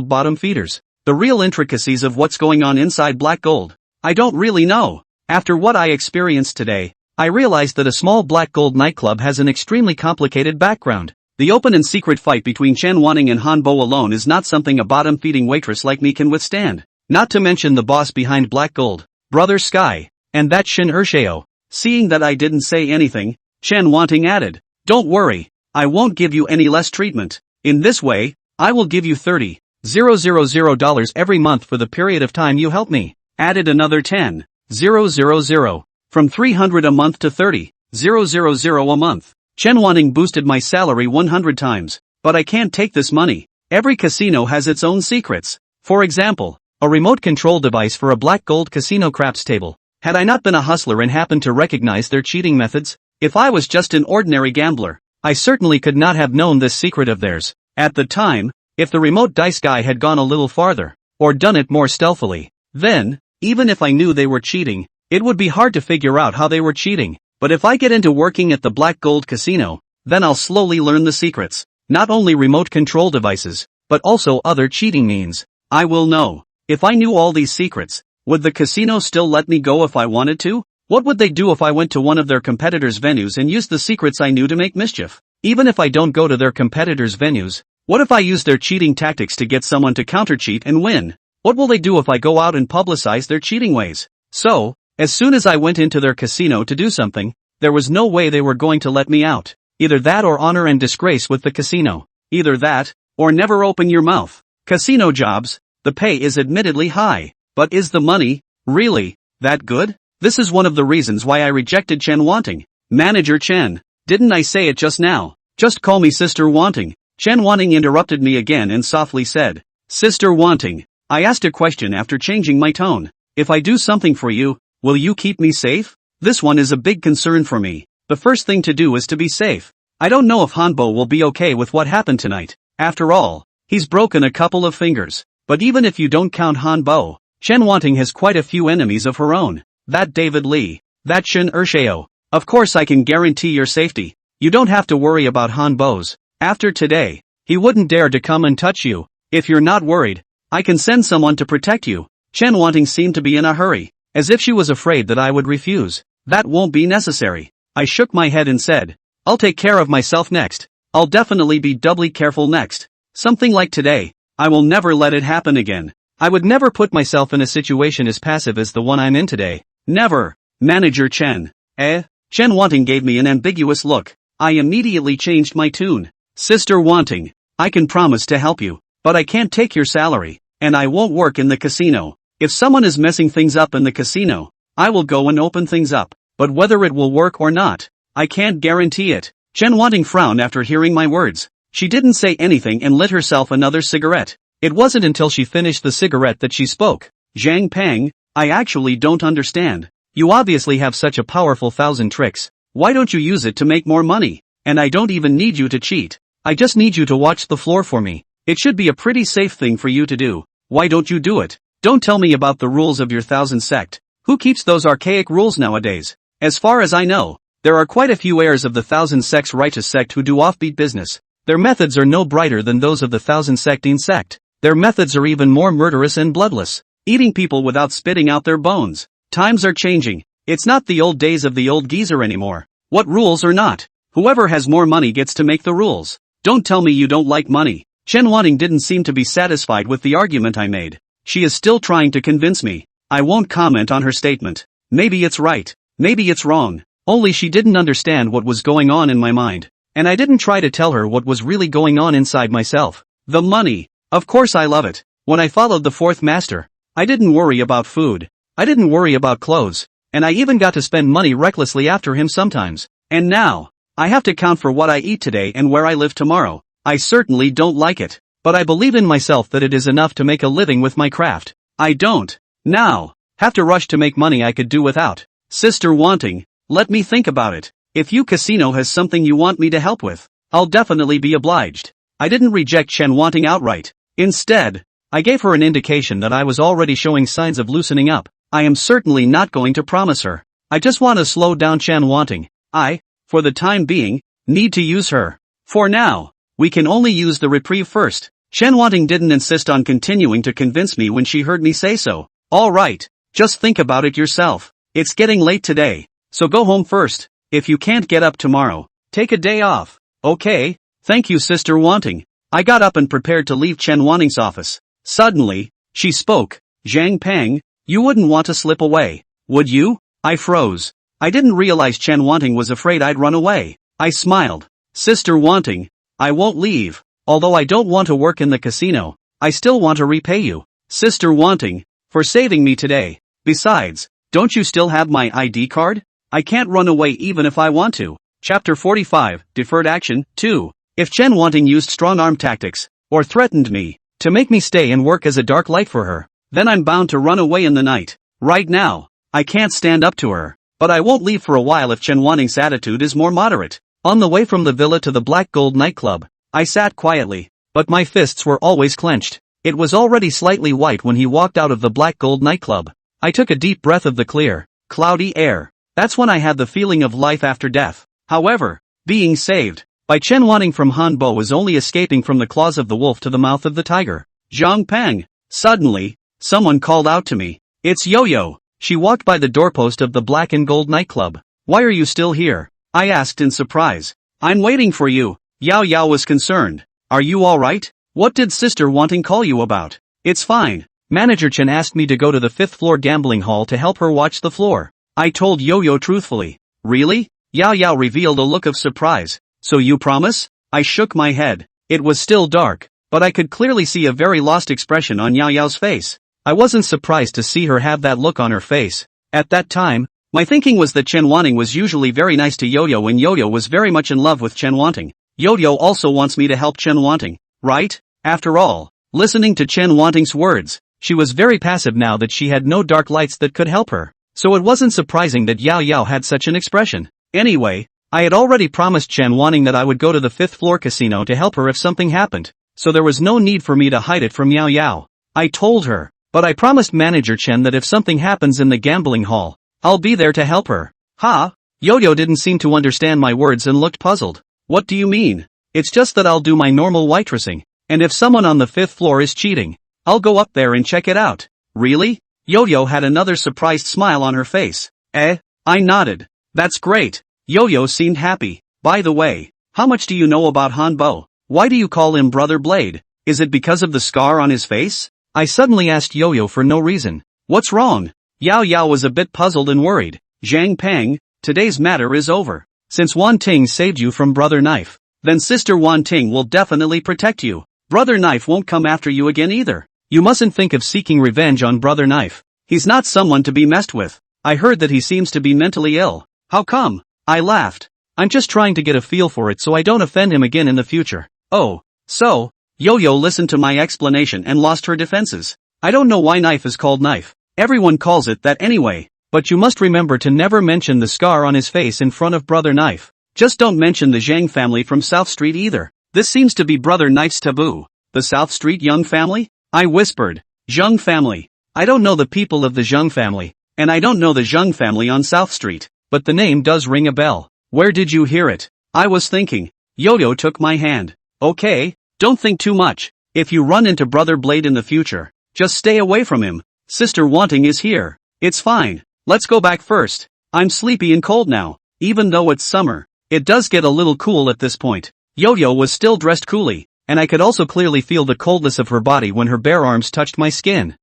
bottom feeders. The real intricacies of what's going on inside Black Gold, I don't really know. After what I experienced today, I realized that a small Black Gold nightclub has an extremely complicated background. The open and secret fight between Chen Wanting and Hanbo alone is not something a bottom-feeding waitress like me can withstand. Not to mention the boss behind Black Gold, Brother Sky, and that Shin Ershao. Seeing that I didn't say anything, Chen Wanting added, "Don't worry, I won't give you any less treatment. In this way, I will give you $30,000 every month for the period of time you help me." Added another 10,000, from 300 a month to 30,000 a month. Chen Wanting boosted my salary 100 times, but I can't take this money. Every casino has its own secrets. For example, a remote control device for a Black Gold casino craps table. Had I not been a hustler and happened to recognize their cheating methods, if I was just an ordinary gambler, I certainly could not have known this secret of theirs. At the time, if the remote dice guy had gone a little farther, or done it more stealthily, then, even if I knew they were cheating, it would be hard to figure out how they were cheating. But if I get into working at the Black Gold Casino, then I'll slowly learn the secrets. Not only remote control devices, but also other cheating means. I will know. If I knew all these secrets, would the casino still let me go if I wanted to? What would they do if I went to one of their competitors' venues and used the secrets I knew to make mischief? Even if I don't go to their competitors' venues, what if I use their cheating tactics to get someone to counter-cheat and win? What will they do if I go out and publicize their cheating ways? So, as soon as I went into their casino to do something, there was no way they were going to let me out. Either that or honor and disgrace with the casino. Either that, or never open your mouth. Casino jobs, the pay is admittedly high, but is the money, really, that good? This is one of the reasons why I rejected Chen Wanting. Manager Chen, didn't I say it just now? Just call me Sister Wanting. Chen Wanting interrupted me again and softly said, Sister Wanting, I asked a question after changing my tone. If I do something for you, will you keep me safe? This one is a big concern for me. The first thing to do is to be safe. I don't know if Hanbo will be okay with what happened tonight. After all, he's broken a couple of fingers. But even if you don't count Hanbo, Chen Wanting has quite a few enemies of her own. That David Lee. That Shin Ershao. Of course I can guarantee your safety. You don't have to worry about Hanbo's. After today, he wouldn't dare to come and touch you. If you're not worried, I can send someone to protect you. Chen Wanting seemed to be in a hurry, as if she was afraid that I would refuse. That won't be necessary. I shook my head and said, I'll take care of myself next. I'll definitely be doubly careful next. Something like today, I will never let it happen again. I would never put myself in a situation as passive as the one I'm in today. Never. Manager Chen. Chen Wanting gave me an ambiguous look. I immediately changed my tune. Sister Wanting, I can promise to help you, but I can't take your salary, and I won't work in the casino. If someone is messing things up in the casino, I will go and open things up, but whether it will work or not, I can't guarantee it. Chen Wanting frowned after hearing my words. She didn't say anything and lit herself another cigarette. It wasn't until she finished the cigarette that she spoke. Zhang Peng, I actually don't understand. You obviously have such a powerful thousand tricks. Why don't you use it to make more money? And I don't even need you to cheat. I just need you to watch the floor for me. It should be a pretty safe thing for you to do. Why don't you do it? Don't tell me about the rules of your thousand sect. Who keeps those archaic rules nowadays? As far as I know, there are quite a few heirs of the thousand sect's righteous sect who do offbeat business. Their methods are no brighter than those of the thousand sectine sect. Their methods are even more murderous and bloodless, eating people without spitting out their bones. Times are changing. It's not the old days of the old geezer anymore. What rules or not? Whoever has more money gets to make the rules. Don't tell me you don't like money. Chen Wanting didn't seem to be satisfied with the argument I made. She is still trying to convince me. I won't comment on her statement. Maybe it's right. Maybe it's wrong. Only she didn't understand what was going on in my mind. And I didn't try to tell her what was really going on inside myself. The money. Of course I love it. When I followed the fourth master, I didn't worry about food. I didn't worry about clothes. And I even got to spend money recklessly after him sometimes. And now, I have to count for what I eat today and where I live tomorrow. I certainly don't like it. But I believe in myself that it is enough to make a living with my craft. I don't, now, have to rush to make money I could do without. Sister Wanting, let me think about it. If you casino has something you want me to help with, I'll definitely be obliged. I didn't reject Chen Wanting outright. Instead, I gave her an indication that I was already showing signs of loosening up. I am certainly not going to promise her. I just want to slow down Chen Wanting. I, for the time being, need to use her. For now, we can only use the reprieve first. Chen Wanting didn't insist on continuing to convince me when she heard me say so. All right, just think about it yourself. It's getting late today, so go home first. If you can't get up tomorrow, take a day off. Okay, thank you Sister Wanting. I got up and prepared to leave Chen Wanting's office. Suddenly, she spoke. Zhang Peng, you wouldn't want to slip away, would you? I froze. I didn't realize Chen Wanting was afraid I'd run away. I smiled. Sister Wanting, I won't leave. Although I don't want to work in the casino, I still want to repay you, Sister Wanting, for saving me today. Besides, don't you still have my ID card? I can't run away even if I want to. Chapter 45, Deferred Action, 2. If Chen Wanting used strong-arm tactics, or threatened me, to make me stay and work as a dark light for her, then I'm bound to run away in the night. Right now, I can't stand up to her, but I won't leave for a while if Chen Wanting's attitude is more moderate. On the way from the villa to the Black Gold nightclub, I sat quietly, but my fists were always clenched. It was already slightly white when he walked out of the Black Gold nightclub. I took a deep breath of the clear, cloudy air. That's when I had the feeling of life after death. However, being saved by Chen Wanting from Hanbo was only escaping from the claws of the wolf to the mouth of the tiger. Zhang Peng. Suddenly, someone called out to me. It's Yo-Yo. She walked by the doorpost of the Black and Gold nightclub. Why are you still here? I asked in surprise. I'm waiting for you. Yao Yao was concerned. Are you alright? What did Sister Wanting call you about? It's fine. Manager Chen asked me to go to the 5th floor gambling hall to help her watch the floor. I told Yo-Yo truthfully. Really? Yao Yao revealed a look of surprise. So you promise? I shook my head. It was still dark, but I could clearly see a very lost expression on Yao Yao's face. I wasn't surprised to see her have that look on her face. At that time, my thinking was that Chen Wanting was usually very nice to Yo-Yo and Yo-Yo was very much in love with Chen Wanting. Yo-Yo also wants me to help Chen Wanting, right? After all, listening to Chen Wanting's words, she was very passive now that she had no dark lights that could help her. So it wasn't surprising that Yao Yao had such an expression. Anyway, I had already promised Chen Wanting that I would go to the 5th floor casino to help her if something happened, so there was no need for me to hide it from Yao Yao. I told her, but I promised Manager Chen that if something happens in the gambling hall, I'll be there to help her. Ha? Yo-Yo didn't seem to understand my words and looked puzzled. What do you mean? It's just that I'll do my normal waitressing, and if someone on the 5th floor is cheating, I'll go up there and check it out. Really? Yo-Yo had another surprised smile on her face. I nodded. That's great. Yo-Yo seemed happy. By the way, how much do you know about Han Bo? Why do you call him Brother Blade? Is it because of the scar on his face? I suddenly asked Yo-Yo for no reason. What's wrong? Yao Yao was a bit puzzled and worried. Zhang Peng, today's matter is over. Since Wan Ting saved you from Brother Knife, then Sister Wan Ting will definitely protect you. Brother Knife won't come after you again either. You mustn't think of seeking revenge on Brother Knife. He's not someone to be messed with. I heard that he seems to be mentally ill. How come? I laughed. I'm just trying to get a feel for it so I don't offend him again in the future. Oh, so, Yo-Yo listened to my explanation and lost her defenses. I don't know why Knife is called Knife. Everyone calls it that anyway. But you must remember to never mention the scar on his face in front of Brother Knife. Just don't mention the Zhang family from South Street either. This seems to be Brother Knife's taboo. The South Street Young family? I whispered. Zhang family. I don't know the people of the Zhang family, and I don't know the Zhang family on South Street, but the name does ring a bell. Where did you hear it? I was thinking. Yo-Yo took my hand. Okay, don't think too much. If you run into Brother Blade in the future, just stay away from him. Sister Wanting is here. It's fine. Let's go back first. I'm sleepy and cold now. Even though it's summer, it does get a little cool at this point. Yo-Yo was still dressed coolly, and I could also clearly feel the coldness of her body when her bare arms touched my skin.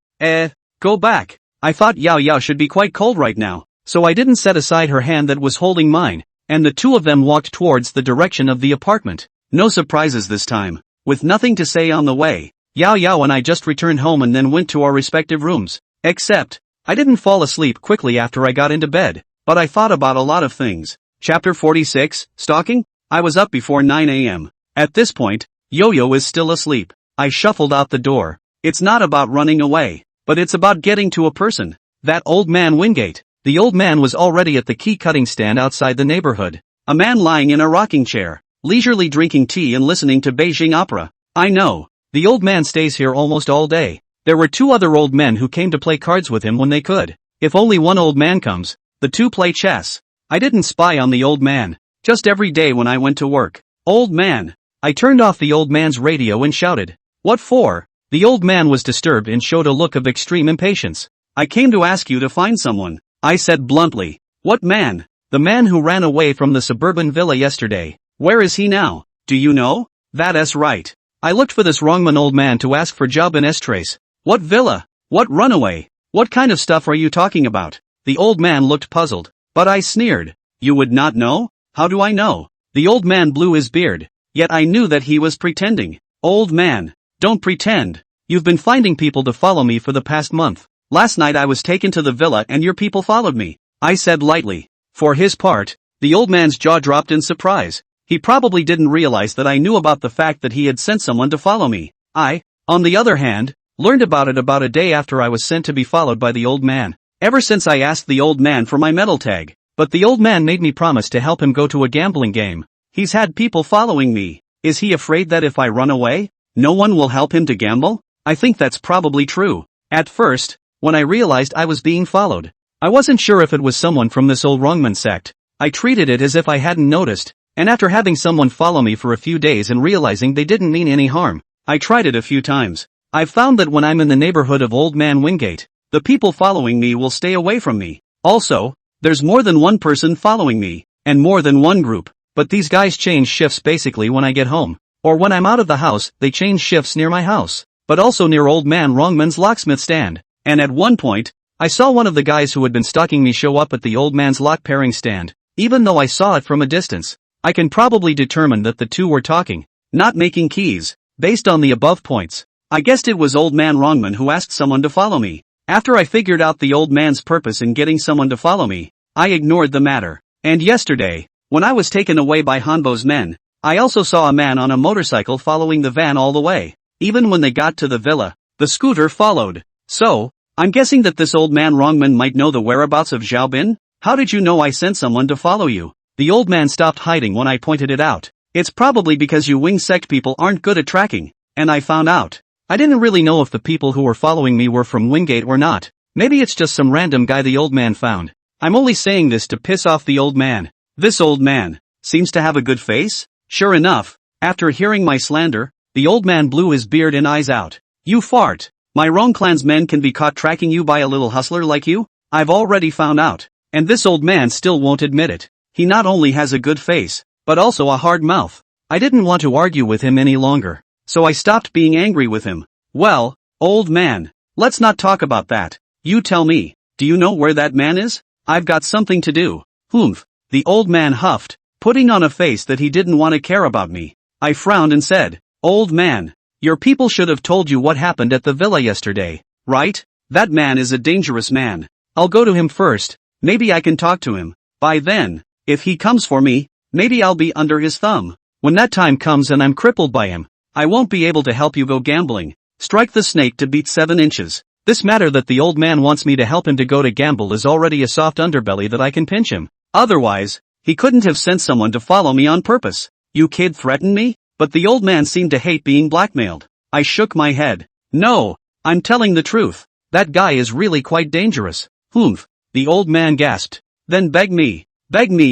Go back. I thought Yao Yao should be quite cold right now, so I didn't set aside her hand that was holding mine, and the two of them walked towards the direction of the apartment. No surprises this time. With nothing to say on the way, Yao Yao and I just returned home and then went to our respective rooms. Except, I didn't fall asleep quickly after I got into bed, but I thought about a lot of things. Chapter 46, Stalking? I was up before 9 a.m. At this point, Yo-Yo is still asleep. I shuffled out the door. It's not about running away, but it's about getting to a person. That old man Wingate. The old man was already at the key cutting stand outside the neighborhood. A man lying in a rocking chair, leisurely drinking tea and listening to Beijing opera. I know. The old man stays here almost all day. There were two other old men who came to play cards with him when they could. If only one old man comes, the two play chess. I didn't spy on the old man. Just every day when I went to work. Old man. I turned off the old man's radio and shouted. What for? The old man was disturbed and showed a look of extreme impatience. I came to ask you to find someone. I said bluntly. What man? The man who ran away from the suburban villa yesterday. Where is he now? Do you know? That's right. I looked for this wrongman old man to ask for job in Estrace. What villa? What runaway? What kind of stuff are you talking about? The old man looked puzzled. But I sneered. You would not know? How do I know? The old man blew his beard. Yet I knew that he was pretending. Old man. Don't pretend. You've been finding people to follow me for the past month. Last night I was taken to the villa and your people followed me. I said lightly. For his part, the old man's jaw dropped in surprise. He probably didn't realize that I knew about the fact that he had sent someone to follow me. I, on the other hand, learned about it about a day after I was sent to be followed by the old man. Ever since I asked the old man for my medal tag. But the old man made me promise to help him go to a gambling game. He's had people following me. Is he afraid that if I run away, no one will help him to gamble? I think that's probably true. At first, when I realized I was being followed, I wasn't sure if it was someone from this old wrongman sect. I treated it as if I hadn't noticed, and after having someone follow me for a few days and realizing they didn't mean any harm, I tried it a few times. I've found that when I'm in the neighborhood of Old Man Wingate, The people following me will stay away from me. Also, there's more than one person following me, and more than one group, but these guys change shifts basically when I get home. Or when I'm out of the house, they change shifts near my house, but also near Old Man Wrongman's locksmith stand. And at one point, I saw one of the guys who had been stalking me show up at the old man's lock pairing stand. Even though I saw it from a distance, I can probably determine that the two were talking, not making keys, based on the above points. I guessed it was Old Man Wrongman who asked someone to follow me. After I figured out the old man's purpose in getting someone to follow me, I ignored the matter. And yesterday, when I was taken away by Hanbo's men, I also saw a man on a motorcycle following the van all the way. Even when they got to the villa, the scooter followed. So, I'm guessing that this Old Man Wrongman might know the whereabouts of Xiaobin? How did you know I sent someone to follow you? The old man stopped hiding when I pointed it out. It's probably because you wing sect people aren't good at tracking, and I found out. I didn't really know if the people who were following me were from Wingate or not. Maybe it's just some random guy the old man found. I'm only saying this to piss off the old man. This old man seems to have a good face? Sure enough, after hearing my slander, the old man blew his beard and eyes out. You fart. My Wrong Clan's men can be caught tracking you by a little hustler like you? I've already found out. And this old man still won't admit it. He not only has a good face, but also a hard mouth. I didn't want to argue with him any longer, so I stopped being angry with him. Well, old man, let's not talk about that. You tell me, do you know where that man is? I've got something to do. Humph. The old man huffed, putting on a face that he didn't want to care about me. I frowned and said, Old man, your people should have told you what happened at the villa yesterday, right? That man is a dangerous man. I'll go to him first, maybe I can talk to him. By then, if he comes for me, maybe I'll be under his thumb. When that time comes and I'm crippled by him, I won't be able to help you go gambling. Strike the snake to beat 7 inches. This matter that the old man wants me to help him to go to gamble is already a soft underbelly that I can pinch him. Otherwise, he couldn't have sent someone to follow me on purpose. You kid threatened me? But the old man seemed to hate being blackmailed. I shook my head. No, I'm telling the truth. That guy is really quite dangerous. Humph, the old man gasped. Then beg me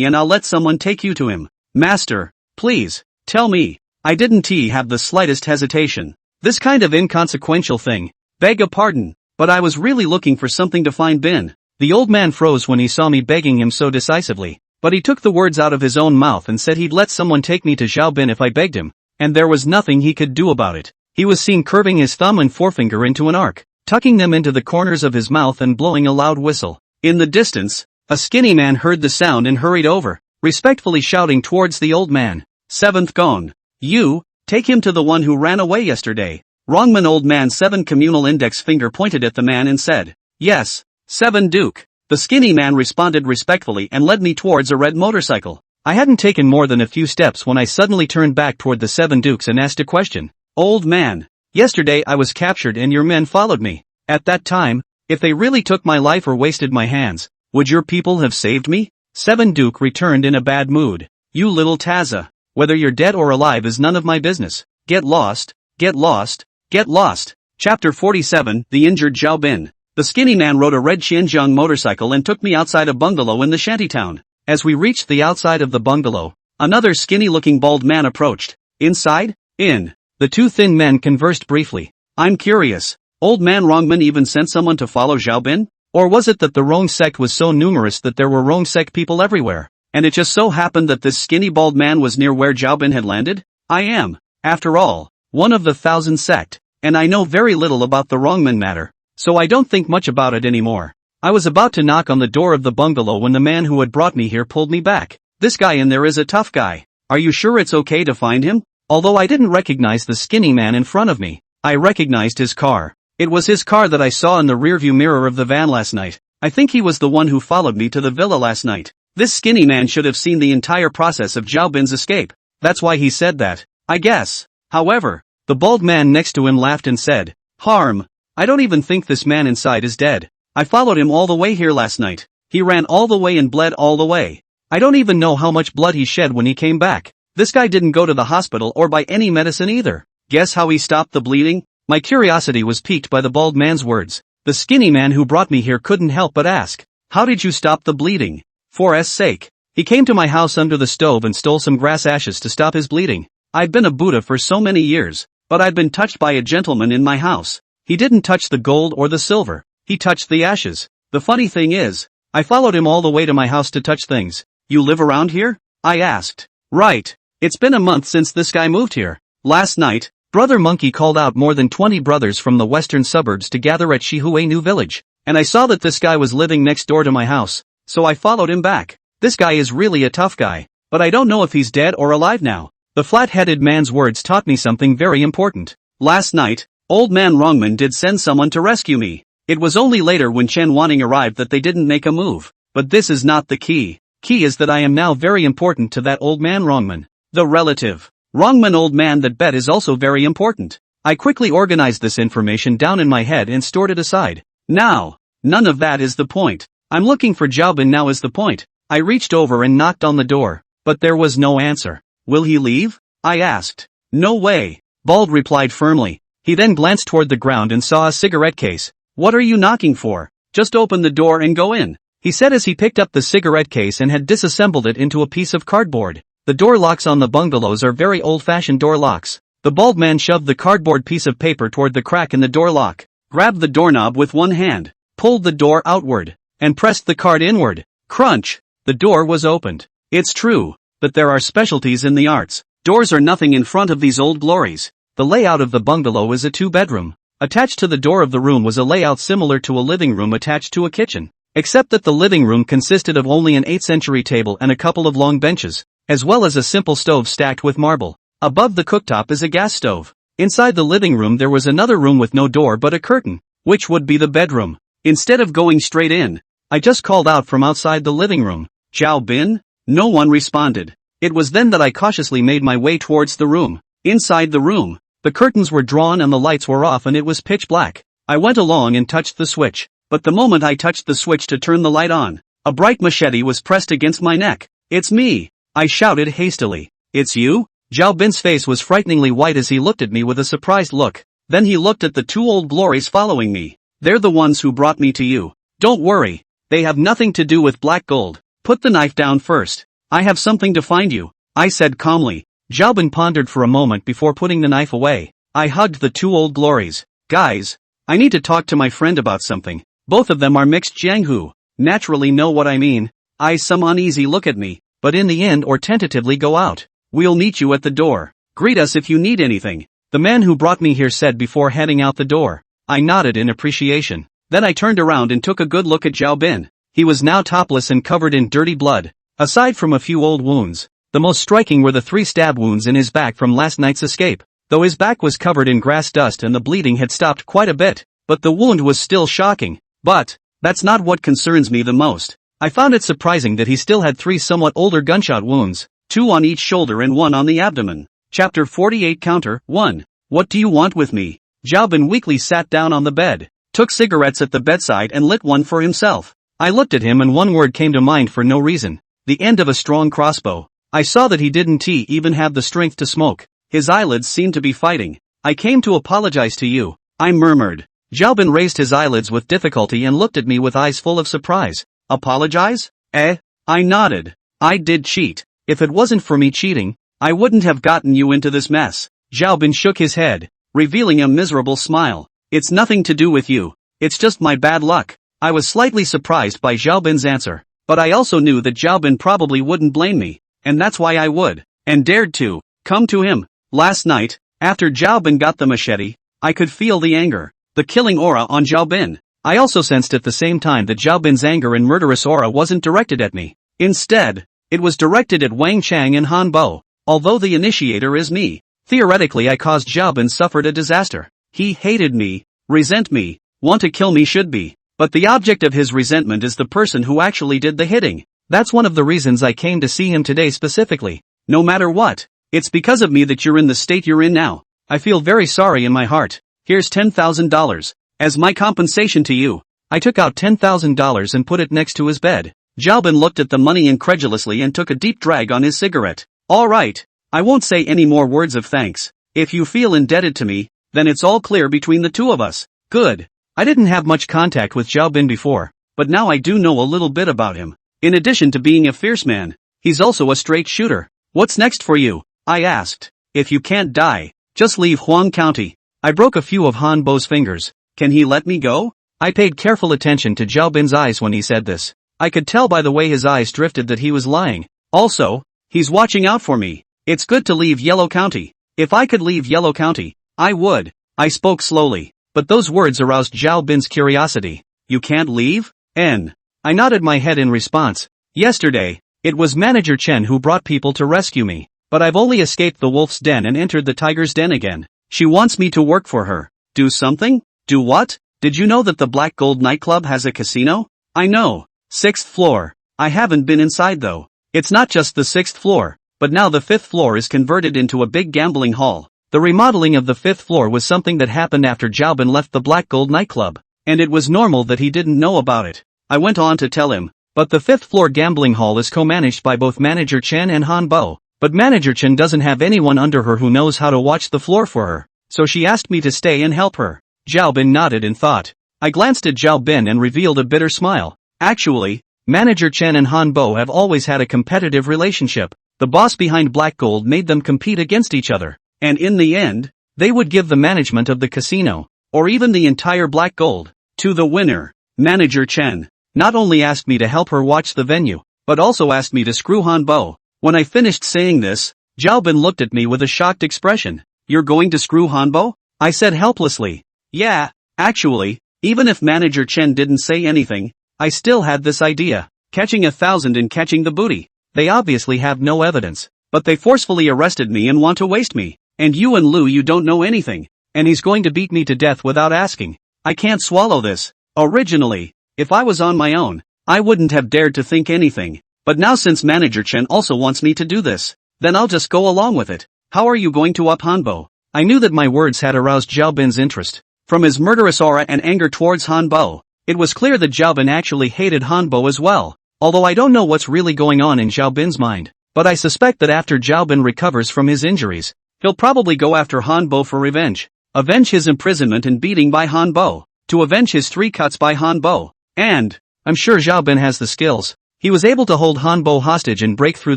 and I'll let someone take you to him. Master, please, tell me. I didn't have the slightest hesitation. This kind of inconsequential thing. Beg a pardon, but I was really looking for something to find Bin. The old man froze when he saw me begging him so decisively, but he took the words out of his own mouth and said he'd let someone take me to Xiaobin if I begged him, and there was nothing he could do about it. He was seen curving his thumb and forefinger into an arc, tucking them into the corners of his mouth and blowing a loud whistle. In the distance, a skinny man heard the sound and hurried over, respectfully shouting towards the old man. 7th Gone. You, take him to the one who ran away yesterday. Wrongman Old Man 7 communal index finger pointed at the man and said, Yes, 7 Duke. The skinny man responded respectfully and led me towards a red motorcycle. I hadn't taken more than a few steps when I suddenly turned back toward the 7 Dukes and asked a question. Old man, yesterday I was captured and your men followed me. At that time, if they really took my life or wasted my hands, would your people have saved me? 7 Duke returned in a bad mood. You little Taza, whether you're dead or alive is none of my business. Get lost, get lost. Get lost. Chapter 47, The Injured Xiaobin. The skinny man rode a red Xinjiang motorcycle and took me outside a bungalow in the shantytown. As we reached the outside of the bungalow, another skinny-looking bald man approached. Inside? In. The two thin men conversed briefly. I'm curious. Old Man Wrongman even sent someone to follow Xiaobin? Or was it that the Rong sect was so numerous that there were Rong sect people everywhere, and it just so happened that this skinny bald man was near where Xiaobin had landed? I am, after all, one of the 1,000 sect, and I know very little about the Wrongman matter, so I don't think much about it anymore. I was about to knock on the door of the bungalow when the man who had brought me here pulled me back. This guy in there is a tough guy. Are you sure it's okay to find him? Although I didn't recognize the skinny man in front of me, I recognized his car. It was his car that I saw in the rearview mirror of the van last night. I think he was the one who followed me to the villa last night. This skinny man should have seen the entire process of Xiaobin's escape. That's why he said that, I guess. However, the bald man next to him laughed and said, Harm. I don't even think this man inside is dead. I followed him all the way here last night. He ran all the way and bled all the way. I don't even know how much blood he shed when he came back. This guy didn't go to the hospital or buy any medicine either. Guess how he stopped the bleeding? My curiosity was piqued by the bald man's words. The skinny man who brought me here couldn't help but ask, how did you stop the bleeding? For S sake. He came to my house under the stove and stole some grass ashes to stop his bleeding. I've been a Buddha for so many years, but I'd been touched by a gentleman in my house. He didn't touch the gold or the silver. He touched the ashes. The funny thing is, I followed him all the way to my house to touch things. You live around here? I asked. Right. It's been a month since this guy moved here. Last night, Brother Monkey called out more than 20 brothers from the western suburbs to gather at Shihue New Village, and I saw that this guy was living next door to my house, so I followed him back. This guy is really a tough guy, but I don't know if he's dead or alive now. The flat-headed man's words taught me something very important. Last night, Old Man Wrongman did send someone to rescue me. It was only later when Chen Wanning arrived that they didn't make a move. But this is not the key. Key is that I am now very important to that Old Man Wrongman. The relative. Wrongman Old Man that bet is also very important. I quickly organized this information down in my head and stored it aside. Now, none of that is the point. I'm looking for Zhaobin now is the point. I reached over and knocked on the door, but there was no answer. Will he leave? I asked. No way. Bald replied firmly. He then glanced toward the ground and saw a cigarette case. What are you knocking for? Just open the door and go in, he said as he picked up the cigarette case and had disassembled it into a piece of cardboard. The door locks on the bungalows are very old-fashioned door locks. The bald man shoved the cardboard piece of paper toward the crack in the door lock, grabbed the doorknob with one hand, pulled the door outward, and pressed the card inward. Crunch! The door was opened. It's true, but there are specialties in the arts. Doors are nothing in front of these old glories. The layout of the bungalow is a two-bedroom. Attached to the door of the room was a layout similar to a living room attached to a kitchen, except that the living room consisted of only an 8th century table and a couple of long benches, as well as a simple stove stacked with marble. Above the cooktop is a gas stove. Inside the living room there was another room with no door but a curtain, which would be the bedroom. Instead of going straight in, I just called out from outside the living room, "Zhao Bin?" No one responded. It was then that I cautiously made my way towards the room. Inside the room, the curtains were drawn and the lights were off and it was pitch black. I went along and touched the switch, but the moment I touched the switch to turn the light on, a bright machete was pressed against my neck. "It's me!" I shouted hastily. "It's you?" Zhao Bin's face was frighteningly white as he looked at me with a surprised look. Then he looked at the two old glories following me. "They're the ones who brought me to you. Don't worry. They have nothing to do with black gold. Put the knife down first. I have something to find you," I said calmly. Zhao Bin pondered for a moment before putting the knife away. I hugged the two old glories. "Guys, I need to talk to my friend about something. Both of them are mixed Jianghu. Naturally know what I mean. Some uneasy look at me, but in the end or tentatively go out. We'll meet you at the door. Greet us if you need anything," the man who brought me here said before heading out the door. I nodded in appreciation. Then I turned around and took a good look at Zhao Bin. He was now topless and covered in dirty blood. Aside from a few old wounds, the most striking were the 3 stab wounds in his back from last night's escape. Though his back was covered in grass dust and the bleeding had stopped quite a bit, but the wound was still shocking. But that's not what concerns me the most. I found it surprising that he still had 3 somewhat older gunshot wounds, 2 on each shoulder and 1 on the abdomen. Chapter 48 Counter 1. What do you want with me? Zhao Bin weakly sat down on the bed, took cigarettes at the bedside and lit one for himself. I looked at him and one word came to mind for no reason. The end of a strong crossbow. I saw that he didn't even have the strength to smoke. His eyelids seemed to be fighting. "I came to apologize to you," I murmured. Zhao Bin raised his eyelids with difficulty and looked at me with eyes full of surprise. "Apologize? Eh?" I nodded. "I did cheat. If it wasn't for me cheating, I wouldn't have gotten you into this mess." Zhao Bin shook his head, revealing a miserable smile. "It's nothing to do with you. It's just my bad luck." I was slightly surprised by Zhao Bin's answer, but I also knew that Zhao Bin probably wouldn't blame me, and that's why I would, and dared to, come to him. Last night, after Zhao Bin got the machete, I could feel the anger, the killing aura on Zhao Bin. I also sensed at the same time that Zhao Bin's anger and murderous aura wasn't directed at me. Instead, it was directed at Wang Chang and Han Bo. Although the initiator is me, theoretically I caused Zhao Bin suffered a disaster. He hated me, resent me, want to kill me should be. But the object of his resentment is the person who actually did the hitting. That's one of the reasons I came to see him today specifically. No matter what, it's because of me that you're in the state you're in now. I feel very sorry in my heart. Here's $10,000. As my compensation to you. I took out $10,000 and put it next to his bed. Zhao Bin looked at the money incredulously and took a deep drag on his cigarette. "All right. I won't say any more words of thanks. If you feel indebted to me, then it's all clear between the two of us." Good. I didn't have much contact with Zhao Bin before, but now I do know a little bit about him. In addition to being a fierce man, he's also a straight shooter. "What's next for you?" I asked. "If you can't die, just leave Huang County." I broke a few of Han Bo's fingers. "Can he let me go?" I paid careful attention to Zhao Bin's eyes when he said this. I could tell by the way his eyes drifted that he was lying. Also, he's watching out for me. It's good to leave Yellow County. If I could leave Yellow County, I would. I spoke slowly, but those words aroused Zhao Bin's curiosity. You can't leave? I nodded my head in response. Yesterday, it was Manager Chen who brought people to rescue me, but I've only escaped the wolf's den and entered the tiger's den again. She wants me to work for her. Do something? Do what? Did you know that the Black Gold nightclub has a casino? I know. 6th floor. I haven't been inside though. It's not just the 6th floor, but now the 5th floor is converted into a big gambling hall. The remodeling of the 5th floor was something that happened after Zhao Bin left the Black Gold nightclub, and it was normal that he didn't know about it. I went on to tell him, but the 5th floor gambling hall is co-managed by both Manager Chen and Han Bo, but Manager Chen doesn't have anyone under her who knows how to watch the floor for her, so she asked me to stay and help her. Zhao Bin nodded in thought. I glanced at Zhao Bin and revealed a bitter smile. Actually, Manager Chen and Han Bo have always had a competitive relationship. The boss behind Black Gold made them compete against each other, and in the end, they would give the management of the casino, or even the entire Black Gold, to the winner. Manager Chen not only asked me to help her watch the venue, but also asked me to screw Han Bo. When I finished saying this, Zhao Bin looked at me with a shocked expression. You're going to screw Han Bo? I said helplessly. Yeah, actually, even if Manager Chen didn't say anything, I still had this idea. Catching 1,000 and catching the booty. They obviously have no evidence, but they forcefully arrested me and want to waste me. And you and Lu, you don't know anything. And he's going to beat me to death without asking. I can't swallow this. Originally, if I was on my own, I wouldn't have dared to think anything. But now since Manager Chen also wants me to do this, then I'll just go along with it. How are you going to up Han Bo? I knew that my words had aroused Zhao Bin's interest. From his murderous aura and anger towards Han Bo, it was clear that Zhao Bin actually hated Han Bo as well. Although I don't know what's really going on in Zhao Bin's mind, but I suspect that after Zhao Bin recovers from his injuries, he'll probably go after Han Bo for revenge. Avenge his imprisonment and beating by Han Bo. To avenge his 3 cuts by Han Bo. And I'm sure Zhao Bin has the skills. He was able to hold Han Bo hostage and break through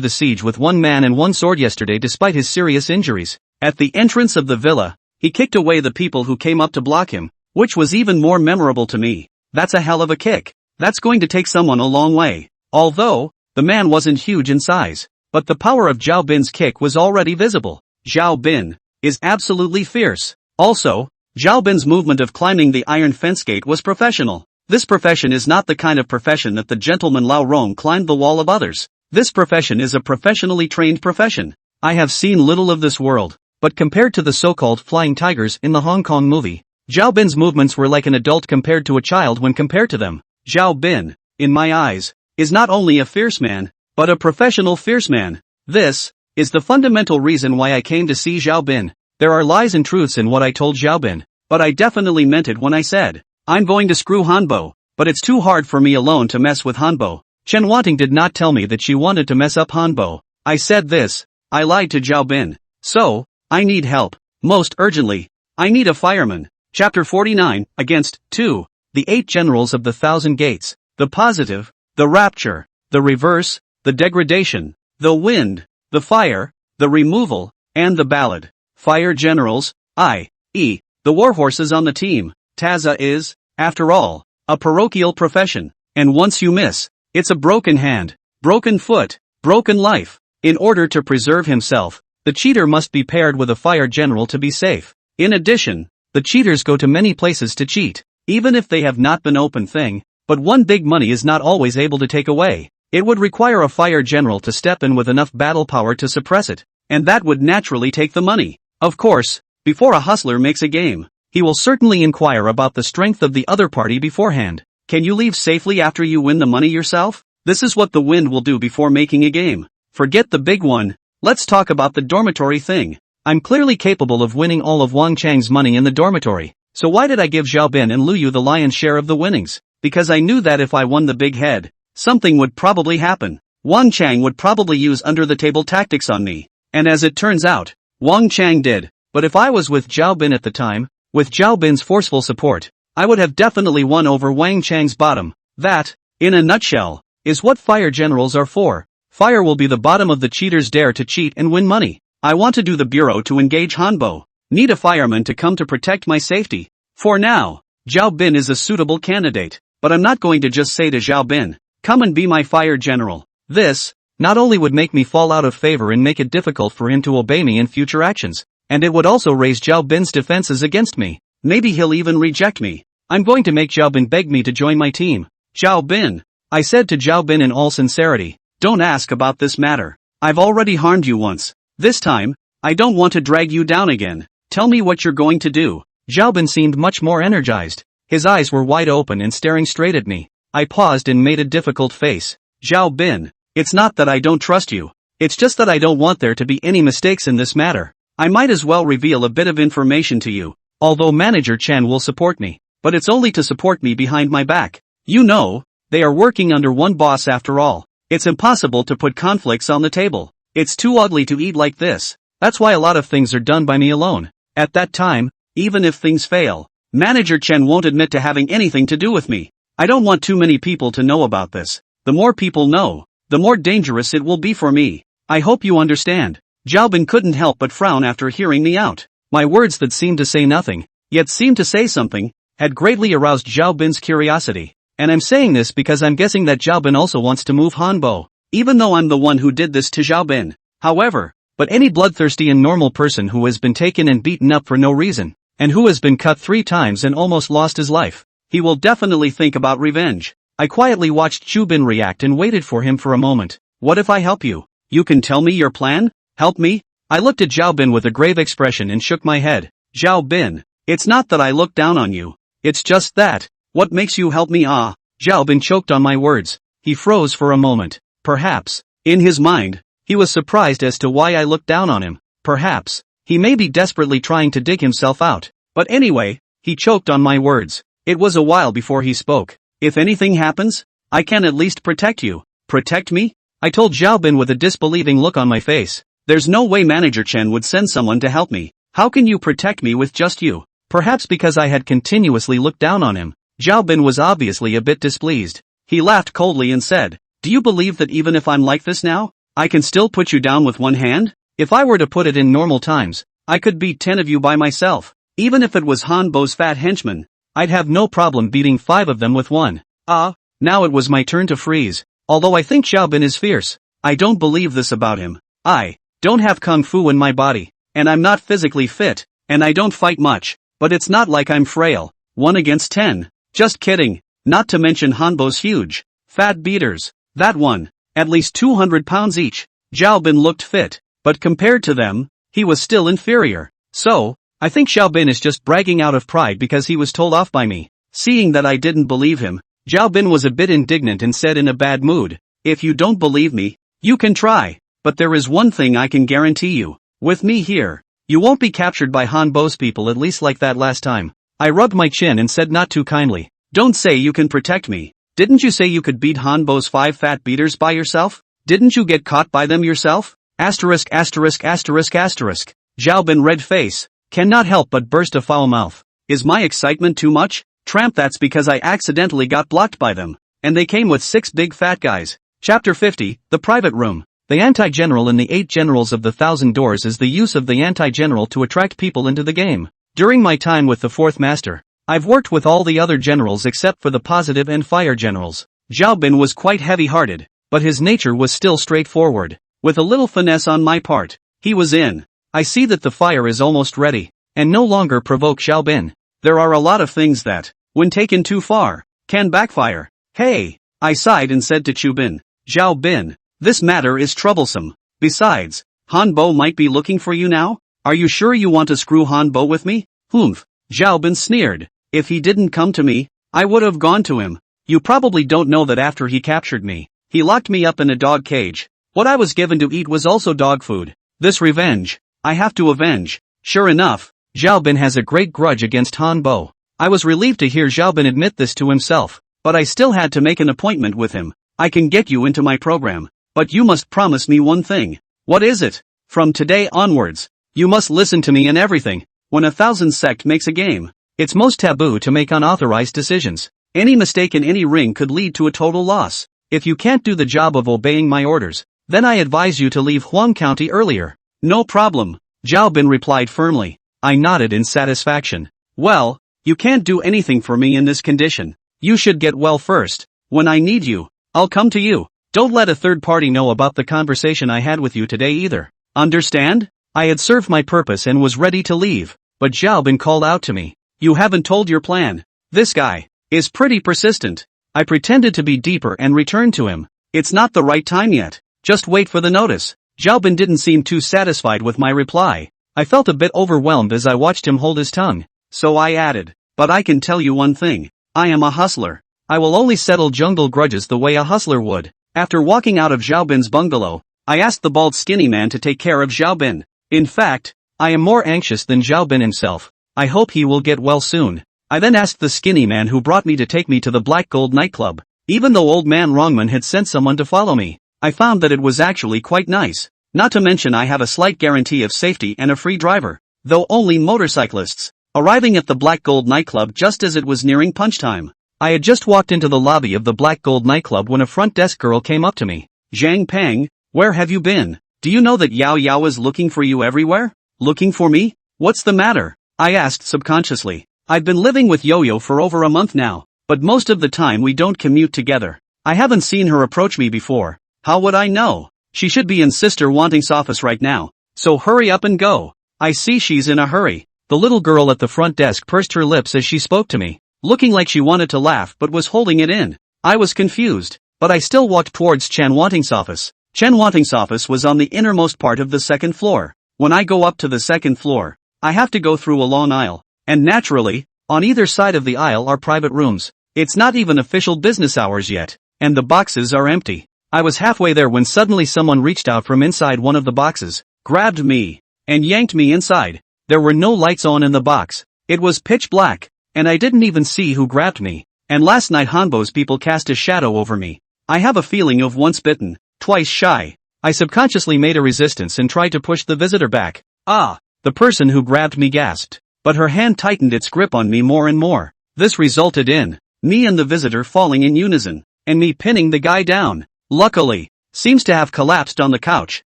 the siege with 1 man and 1 sword yesterday despite his serious injuries. At the entrance of the villa, he kicked away the people who came up to block him, which was even more memorable to me. That's a hell of a kick. That's going to take someone a long way. Although, the man wasn't huge in size, but the power of Zhao Bin's kick was already visible. Zhao Bin is absolutely fierce. Also, Zhao Bin's movement of climbing the iron fence gate was professional. This profession is not the kind of profession that the gentleman Lao Rong climbed the wall of others. This profession is a professionally trained profession. I have seen little of this world, but compared to the so-called flying tigers in the Hong Kong movie, Zhao Bin's movements were like an adult compared to a child when compared to them. Zhao Bin, in my eyes, is not only a fierce man, but a professional fierce man. This is the fundamental reason why I came to see Zhao Bin. There are lies and truths in what I told Zhao Bin, but I definitely meant it when I said, I'm going to screw Han Bo, but it's too hard for me alone to mess with Han Bo. Chen Wanting did not tell me that she wanted to mess up Han Bo. I said this, I lied to Zhao Bin. So, I need help. Most urgently, I need a fireman. Chapter 49, Against, 2. The 8 Generals of the 1,000 Gates. The positive, the rapture, the reverse, the degradation, the wind, the fire, the removal, and the ballad. Fire Generals, i.e., the warhorses on the team. Taza is, after all, a parochial profession, and once you miss, it's a broken hand, broken foot, broken life. In order to preserve himself, the cheater must be paired with a fire general to be safe. In addition, the cheaters go to many places to cheat, even if they have not been open thing, but one big money is not always able to take away. It would require a fire general to step in with enough battle power to suppress it, and that would naturally take the money. Of course, before a hustler makes a game, he will certainly inquire about the strength of the other party beforehand. Can you leave safely after you win the money yourself? This is what the wind will do before making a game. Forget the big one. Let's talk about the dormitory thing. I'm clearly capable of winning all of Wang Chang's money in the dormitory. So why did I give Zhao Bin and Lu Yu the lion's share of the winnings? Because I knew that if I won the big head, something would probably happen. Wang Chang would probably use under-the-table tactics on me. And as it turns out, Wang Chang did. But if I was with Zhao Bin at the time, with Zhao Bin's forceful support, I would have definitely won over Wang Chang's bottom. That, in a nutshell, is what fire generals are for. Fire will be the bottom of the cheater's dare to cheat and win money. I want to do the bureau to engage Han Bo. Need a fireman to come to protect my safety. For now, Zhao Bin is a suitable candidate, but I'm not going to just say to Zhao Bin, come and be my fire general. This, not only would make me fall out of favor and make it difficult for him to obey me in future actions, and it would also raise Zhao Bin's defenses against me. Maybe he'll even reject me. I'm going to make Zhao Bin beg me to join my team. Zhao Bin, I said to Zhao Bin in all sincerity, don't ask about this matter. I've already harmed you once. This time, I don't want to drag you down again. Tell me what you're going to do. Zhao Bin seemed much more energized. His eyes were wide open and staring straight at me. I paused and made a difficult face. Zhao Bin, it's not that I don't trust you. It's just that I don't want there to be any mistakes in this matter. I might as well reveal a bit of information to you. Although Manager Chen will support me, but it's only to support me behind my back. You know, they are working under one boss after all. It's impossible to put conflicts on the table. It's too ugly to eat like this. That's why a lot of things are done by me alone. At that time, even if things fail, Manager Chen won't admit to having anything to do with me. I don't want too many people to know about this. The more people know, the more dangerous it will be for me. I hope you understand. Zhao Bin couldn't help but frown after hearing me out. My words that seemed to say nothing, yet seemed to say something, had greatly aroused Zhao Bin's curiosity. And I'm saying this because I'm guessing that Zhao Bin also wants to move Hanbo, even though I'm the one who did this to Zhao Bin. However, but any bloodthirsty and normal person who has been taken and beaten up for no reason, and who has been cut 3 times and almost lost his life, he will definitely think about revenge. I quietly watched Zhu Bin react and waited for him for a moment. What if I help you? You can tell me your plan? Help me? I looked at Zhao Bin with a grave expression and shook my head. Zhao Bin, it's not that I look down on you. It's just that, what makes you help me? Zhao Bin choked on my words. He froze for a moment. Perhaps, in his mind, he was surprised as to why I looked down on him. Perhaps, he may be desperately trying to dig himself out. But anyway, he choked on my words. It was a while before he spoke. If anything happens, I can at least protect you. Protect me? I told Zhao Bin with a disbelieving look on my face. There's no way Manager Chen would send someone to help me. How can you protect me with just you? Perhaps because I had continuously looked down on him. Zhao Bin was obviously a bit displeased. He laughed coldly and said, do you believe that even if I'm like this now, I can still put you down with one hand? If I were to put it in normal times, I could beat 10 of you by myself. Even if it was Hanbo's fat henchmen, I'd have no problem beating 5 of them with one. Now it was my turn to freeze. Although I think Zhao Bin is fierce, I don't believe this about him. I don't have kung fu in my body, and I'm not physically fit, and I don't fight much, but it's not like I'm frail. 1 against 10. Just kidding. Not to mention Hanbo's huge, fat beaters. That one, at least 200 pounds each. Zhao Bin looked fit, but compared to them, he was still inferior. So, I think Zhao Bin is just bragging out of pride because he was told off by me. Seeing that I didn't believe him, Zhao Bin was a bit indignant and said in a bad mood, if you don't believe me, you can try. But there is one thing I can guarantee you. With me here, you won't be captured by Hanbo's people, at least like that last time. I rubbed my chin and said not too kindly, don't say you can protect me. Didn't you say you could beat Hanbo's 5 fat beaters by yourself? Didn't you get caught by them yourself? Asterisk. Zhao Bin red face, cannot help but burst a foul mouth. Is my excitement too much? Tramp, that's because I accidentally got blocked by them. And they came with 6 big fat guys. Chapter 50, The Private Room. The anti-general in the 8 generals of the 1,000 doors is the use of the anti-general to attract people into the game. During my time with the 4th master, I've worked with all the other generals except for the positive and fire generals. Zhao Bin was quite heavy-hearted, but his nature was still straightforward. With a little finesse on my part, he was in. I see that the fire is almost ready, and no longer provoke Zhao Bin. There are a lot of things that, when taken too far, can backfire. Hey, I sighed and said to Zhao Bin, Zhao Bin, this matter is troublesome. Besides, Hanbo might be looking for you now? Are you sure you want to screw Hanbo with me? Humph. Zhao Bin sneered. If he didn't come to me, I would have gone to him. You probably don't know that after he captured me, he locked me up in a dog cage. What I was given to eat was also dog food. This revenge, I have to avenge. Sure enough, Zhao Bin has a great grudge against Hanbo. I was relieved to hear Zhao Bin admit this to himself, but I still had to make an appointment with him. I can get you into my program, but you must promise me one thing. What is it? From today onwards, you must listen to me in everything. When 1,000 sect makes a game, it's most taboo to make unauthorized decisions. Any mistake in any ring could lead to a total loss. If you can't do the job of obeying my orders, then I advise you to leave Huang County earlier. No problem, Zhao Bin replied firmly. I nodded in satisfaction. Well, You can't do anything for me in this condition. You should get well first. When I need you, I'll come to you. Don't let a third party know about the conversation I had with you today either. Understand? I had served my purpose and was ready to leave, but Xiaobin called out to me. You haven't told your plan. This guy is pretty persistent. I pretended to be deeper and returned to him. It's not the right time yet. Just wait for the notice. Xiaobin didn't seem too satisfied with my reply. I felt a bit overwhelmed as I watched him hold his tongue. So I added, but I can tell you one thing. I am a hustler. I will only settle jungle grudges the way a hustler would. After walking out of Xiaobin's bungalow, I asked the bald skinny man to take care of Xiaobin. In fact, I am more anxious than Xiaobin himself. I hope he will get well soon. I then asked the skinny man who brought me to take me to the Black Gold nightclub. Even though old man Wrongman had sent someone to follow me, I found that it was actually quite nice. Not to mention I have a slight guarantee of safety and a free driver, though only motorcyclists. Arriving at the Black Gold nightclub just as it was nearing punch time. I had just walked into the lobby of the Black Gold nightclub when a front desk girl came up to me. Zhang Peng, where have you been? Do you know that Yao Yao is looking for you everywhere? Looking for me? What's the matter? I asked subconsciously. I've been living with Yo-Yo for over a month now, but most of the time we don't commute together. I haven't seen her approach me before. How would I know? She should be in Sister Wanting's office right now, so hurry up and go. I see she's in a hurry. The little girl at the front desk pursed her lips as she spoke to me, looking like she wanted to laugh but was holding it in. I was confused, but I still walked towards Chan Wanting's office. Chan Wanting's office was on the innermost part of the second floor. When I go up to the second floor, I have to go through a long aisle, and naturally, on either side of the aisle are private rooms. It's not even official business hours yet, and the boxes are empty. I was halfway there when suddenly someone reached out from inside one of the boxes, grabbed me, and yanked me inside. There were no lights on in the box. It was pitch black, and I didn't even see who grabbed me. And last night Hanbo's people cast a shadow over me. I have a feeling of once bitten, twice shy. I subconsciously made a resistance and tried to push the visitor back. Ah! The person who grabbed me gasped, but her hand tightened its grip on me more and more. This resulted in me and the visitor falling in unison, and me pinning the guy down. Luckily, seems to have collapsed on the couch.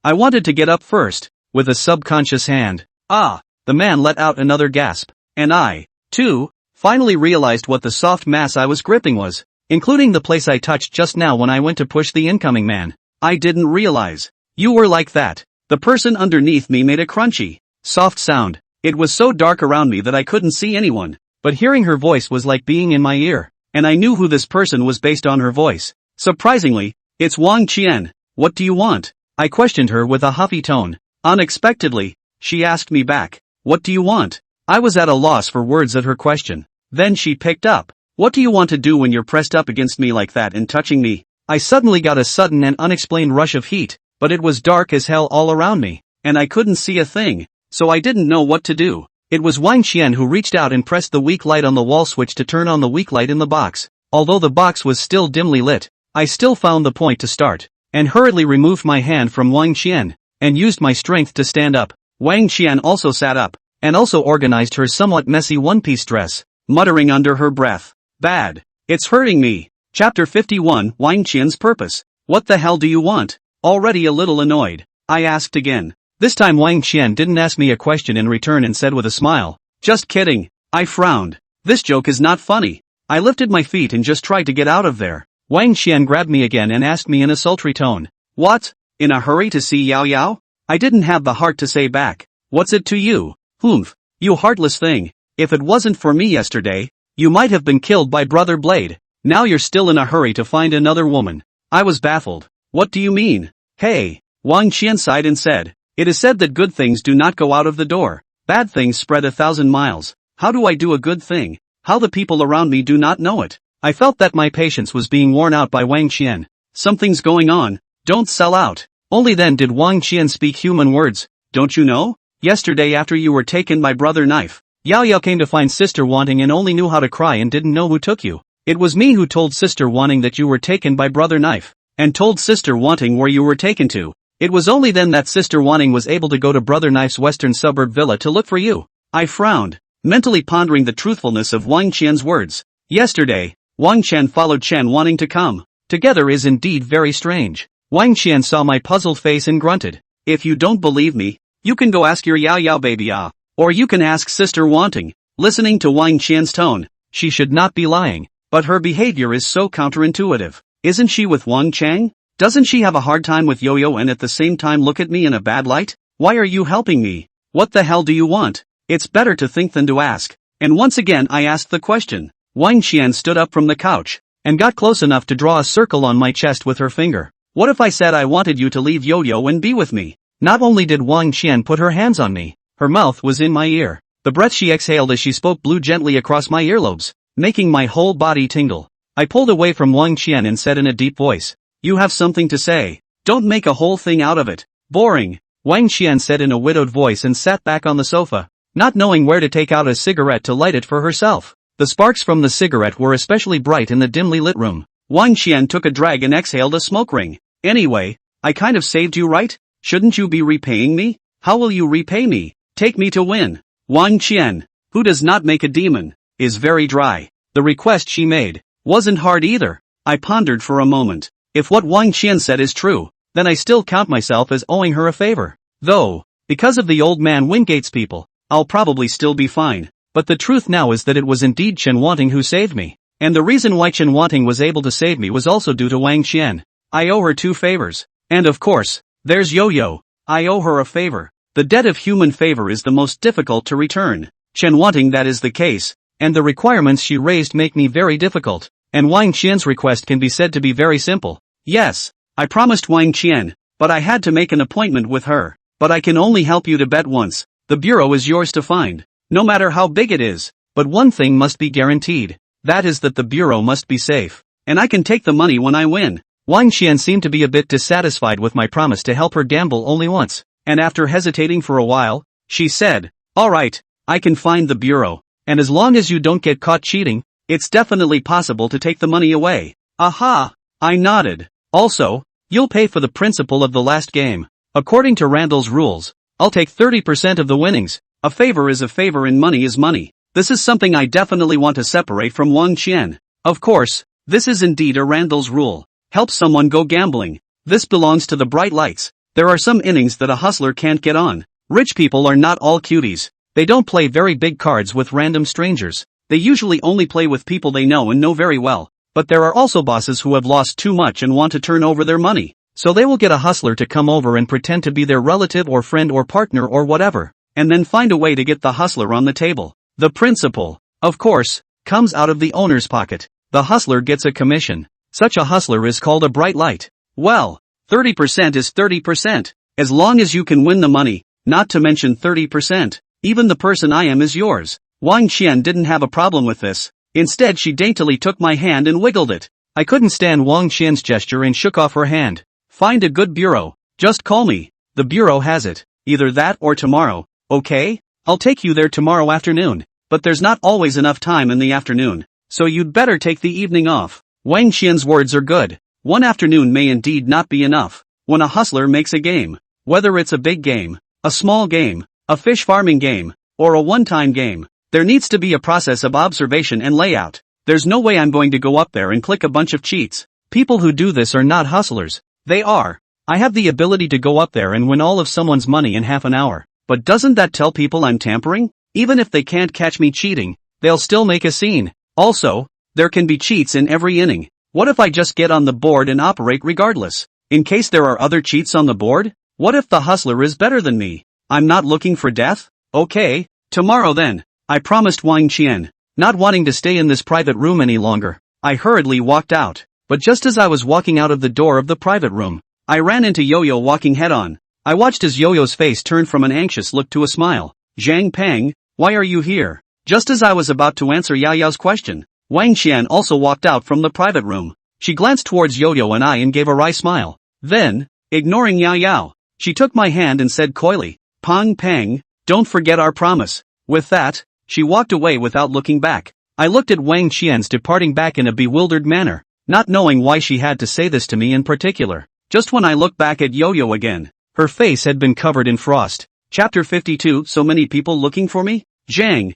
I wanted to get up first, with a subconscious hand. Ah! The man let out another gasp, and I, too, finally realized what the soft mass I was gripping was, including the place I touched just now when I went to push the incoming man. I didn't realize. You were like that. The person underneath me made a crunchy, soft sound. It was so dark around me that I couldn't see anyone, but hearing her voice was like being in my ear, and I knew who this person was based on her voice. Surprisingly, it's Wang Qian. What do you want? I questioned her with a huffy tone. Unexpectedly, she asked me back. What do you want? I was at a loss for words at her question. Then she picked up. What do you want to do when you're pressed up against me like that and touching me? I suddenly got a sudden and unexplained rush of heat, but it was dark as hell all around me, and I couldn't see a thing, so I didn't know what to do. It was Wang Qian who reached out and pressed the weak light on the wall switch to turn on the weak light in the box. Although the box was still dimly lit, I still found the point to start, and hurriedly removed my hand from Wang Qian, and used my strength to stand up. Wang Qian also sat up, and also organized her somewhat messy one-piece dress, muttering under her breath. Bad. It's hurting me. Chapter 51 Wang Qian's Purpose. What the hell do you want? Already a little annoyed, I asked again. This time Wang Qian didn't ask me a question in return and said with a smile. Just kidding. I frowned. This joke is not funny. I lifted my feet and just tried to get out of there. Wang Qian grabbed me again and asked me in a sultry tone. What? In a hurry to see Yao Yao? I didn't have the heart to say back. What's it to you? Humph. You heartless thing. If it wasn't for me yesterday, you might have been killed by Brother Blade. Now you're still in a hurry to find another woman. I was baffled. What do you mean? Hey. Wang Qian sighed and said. It is said that good things do not go out of the door. Bad things spread 1,000 miles. How do I do a good thing? How the people around me do not know it? I felt that my patience was being worn out by Wang Qian. Something's going on. Don't sell out. Only then did Wang Qian speak human words. Don't you know? Yesterday after you were taken by Brother Knife, Yao Yao came to find Sister Wanting and only knew how to cry and didn't know who took you. It was me who told Sister Wanting that you were taken by Brother Knife, and told Sister Wanting where you were taken to. It was only then that Sister Wanting was able to go to Brother Knife's western suburb villa to look for you. I frowned, mentally pondering the truthfulness of Wang Qian's words. Yesterday, Wang Qian followed Chen Wanting to come. Together is indeed very strange. Wang Qian saw my puzzled face and grunted. If you don't believe me, you can go ask your Yao Yao baby or you can ask Sister Wanting. Listening to Wang Qian's tone, she should not be lying, but her behavior is so counterintuitive. Isn't she with Wang Chang? Doesn't she have a hard time with Yo-Yo and at the same time look at me in a bad light? Why are you helping me? What the hell do you want? It's better to think than to ask. And once again I asked the question. Wang Qian stood up from the couch and got close enough to draw a circle on my chest with her finger. What if I said I wanted you to leave Yo-Yo and be with me? Not only did Wang Qian put her hands on me, her mouth was in my ear. The breath she exhaled as she spoke blew gently across my earlobes, making my whole body tingle. I pulled away from Wang Qian and said in a deep voice, "You have something to say. Don't make a whole thing out of it." "Boring," Wang Qian said in a widowed voice and sat back on the sofa, not knowing where to take out a cigarette to light it for herself. The sparks from the cigarette were especially bright in the dimly lit room. Wang Qian took a drag and exhaled a smoke ring. "Anyway, I kind of saved you, right? Shouldn't you be repaying me? How will you repay me? Take me to win." Wang Qian, who does not make a demon, is very dry. The request she made wasn't hard either. I pondered for a moment. If what Wang Qian said is true, then I still count myself as owing her a favor. Though, because of the old man Wingate's people, I'll probably still be fine. But the truth now is that it was indeed Chen Wanting who saved me. And the reason why Chen Wanting was able to save me was also due to Wang Qian. I owe her 2 favors. And of course, there's Yo-Yo. I owe her a favor. The debt of human favor is the most difficult to return. Chen Wanting, that is the case, and the requirements she raised make me very difficult. And Wang Qian's request can be said to be very simple. Yes, I promised Wang Qian, but I had to make an appointment with her. But I can only help you to bet once. The bureau is yours to find, no matter how big it is. But one thing must be guaranteed. That is that the bureau must be safe. And I can take the money when I win. Wang Qian seemed to be a bit dissatisfied with my promise to help her gamble only once. And after hesitating for a while, she said, "Alright, I can find the bureau. And as long as you don't get caught cheating, it's definitely possible to take the money away." Aha! I nodded. "Also, you'll pay for the principal of the last game. According to Randall's rules, I'll take 30% of the winnings. A favor is a favor and money is money. This is something I definitely want to separate from Wang Qian. Of course, this is indeed a Randall's rule. Help someone go gambling. This belongs to the bright lights. There are some innings that a hustler can't get on. Rich people are not all cuties. They don't play very big cards with random strangers. They usually only play with people they know and know very well. But there are also bosses who have lost too much and want to turn over their money. So they will get a hustler to come over and pretend to be their relative or friend or partner or whatever, and then find a way to get the hustler on the table. The principal, of course, comes out of the owner's pocket. The hustler gets a commission. Such a hustler is called a bright light. Well, 30% is 30%. As long as you can win the money, not to mention 30%, even the person I am is yours. Wang Qian didn't have a problem with this. Instead she daintily took my hand and wiggled it. I couldn't stand Wang Qian's gesture and shook off her hand. "Find a good bureau. Just call me. The bureau has it. Either that or tomorrow. Okay? I'll take you there tomorrow afternoon. But there's not always enough time in the afternoon. So you'd better take the evening off." Wang Qian's words are good. One afternoon may indeed not be enough. When a hustler makes a game, whether it's a big game, a small game, a fish farming game, or a one-time game, there needs to be a process of observation and layout. There's no way I'm going to go up there and click a bunch of cheats. People who do this are not hustlers. They are. I have the ability to go up there and win all of someone's money in half an hour. But doesn't that tell people I'm tampering? Even if they can't catch me cheating, they'll still make a scene. Also, there can be cheats in every inning. What if I just get on the board and operate regardless? In case there are other cheats on the board? What if the hustler is better than me? I'm not looking for death? Okay, tomorrow then. I promised Wang Qian. Not wanting to stay in this private room any longer, I hurriedly walked out. But just as I was walking out of the door of the private room, I ran into Yo-Yo walking head-on. I watched as Yo-Yo's face turned from an anxious look to a smile. "Zhang Peng, why are you here?" Just as I was about to answer Yao Yao's question, Wang Qian also walked out from the private room. She glanced towards Yo-Yo and I and gave a wry smile. Then, ignoring Yao Yao, she took my hand and said coyly, "Peng Peng, don't forget our promise." With that, she walked away without looking back. I looked at Wang Qian's departing back in a bewildered manner, not knowing why she had to say this to me in particular. Just when I looked back at Yo-Yo again, her face had been covered in frost. Chapter 52. So many people looking for me? Zhang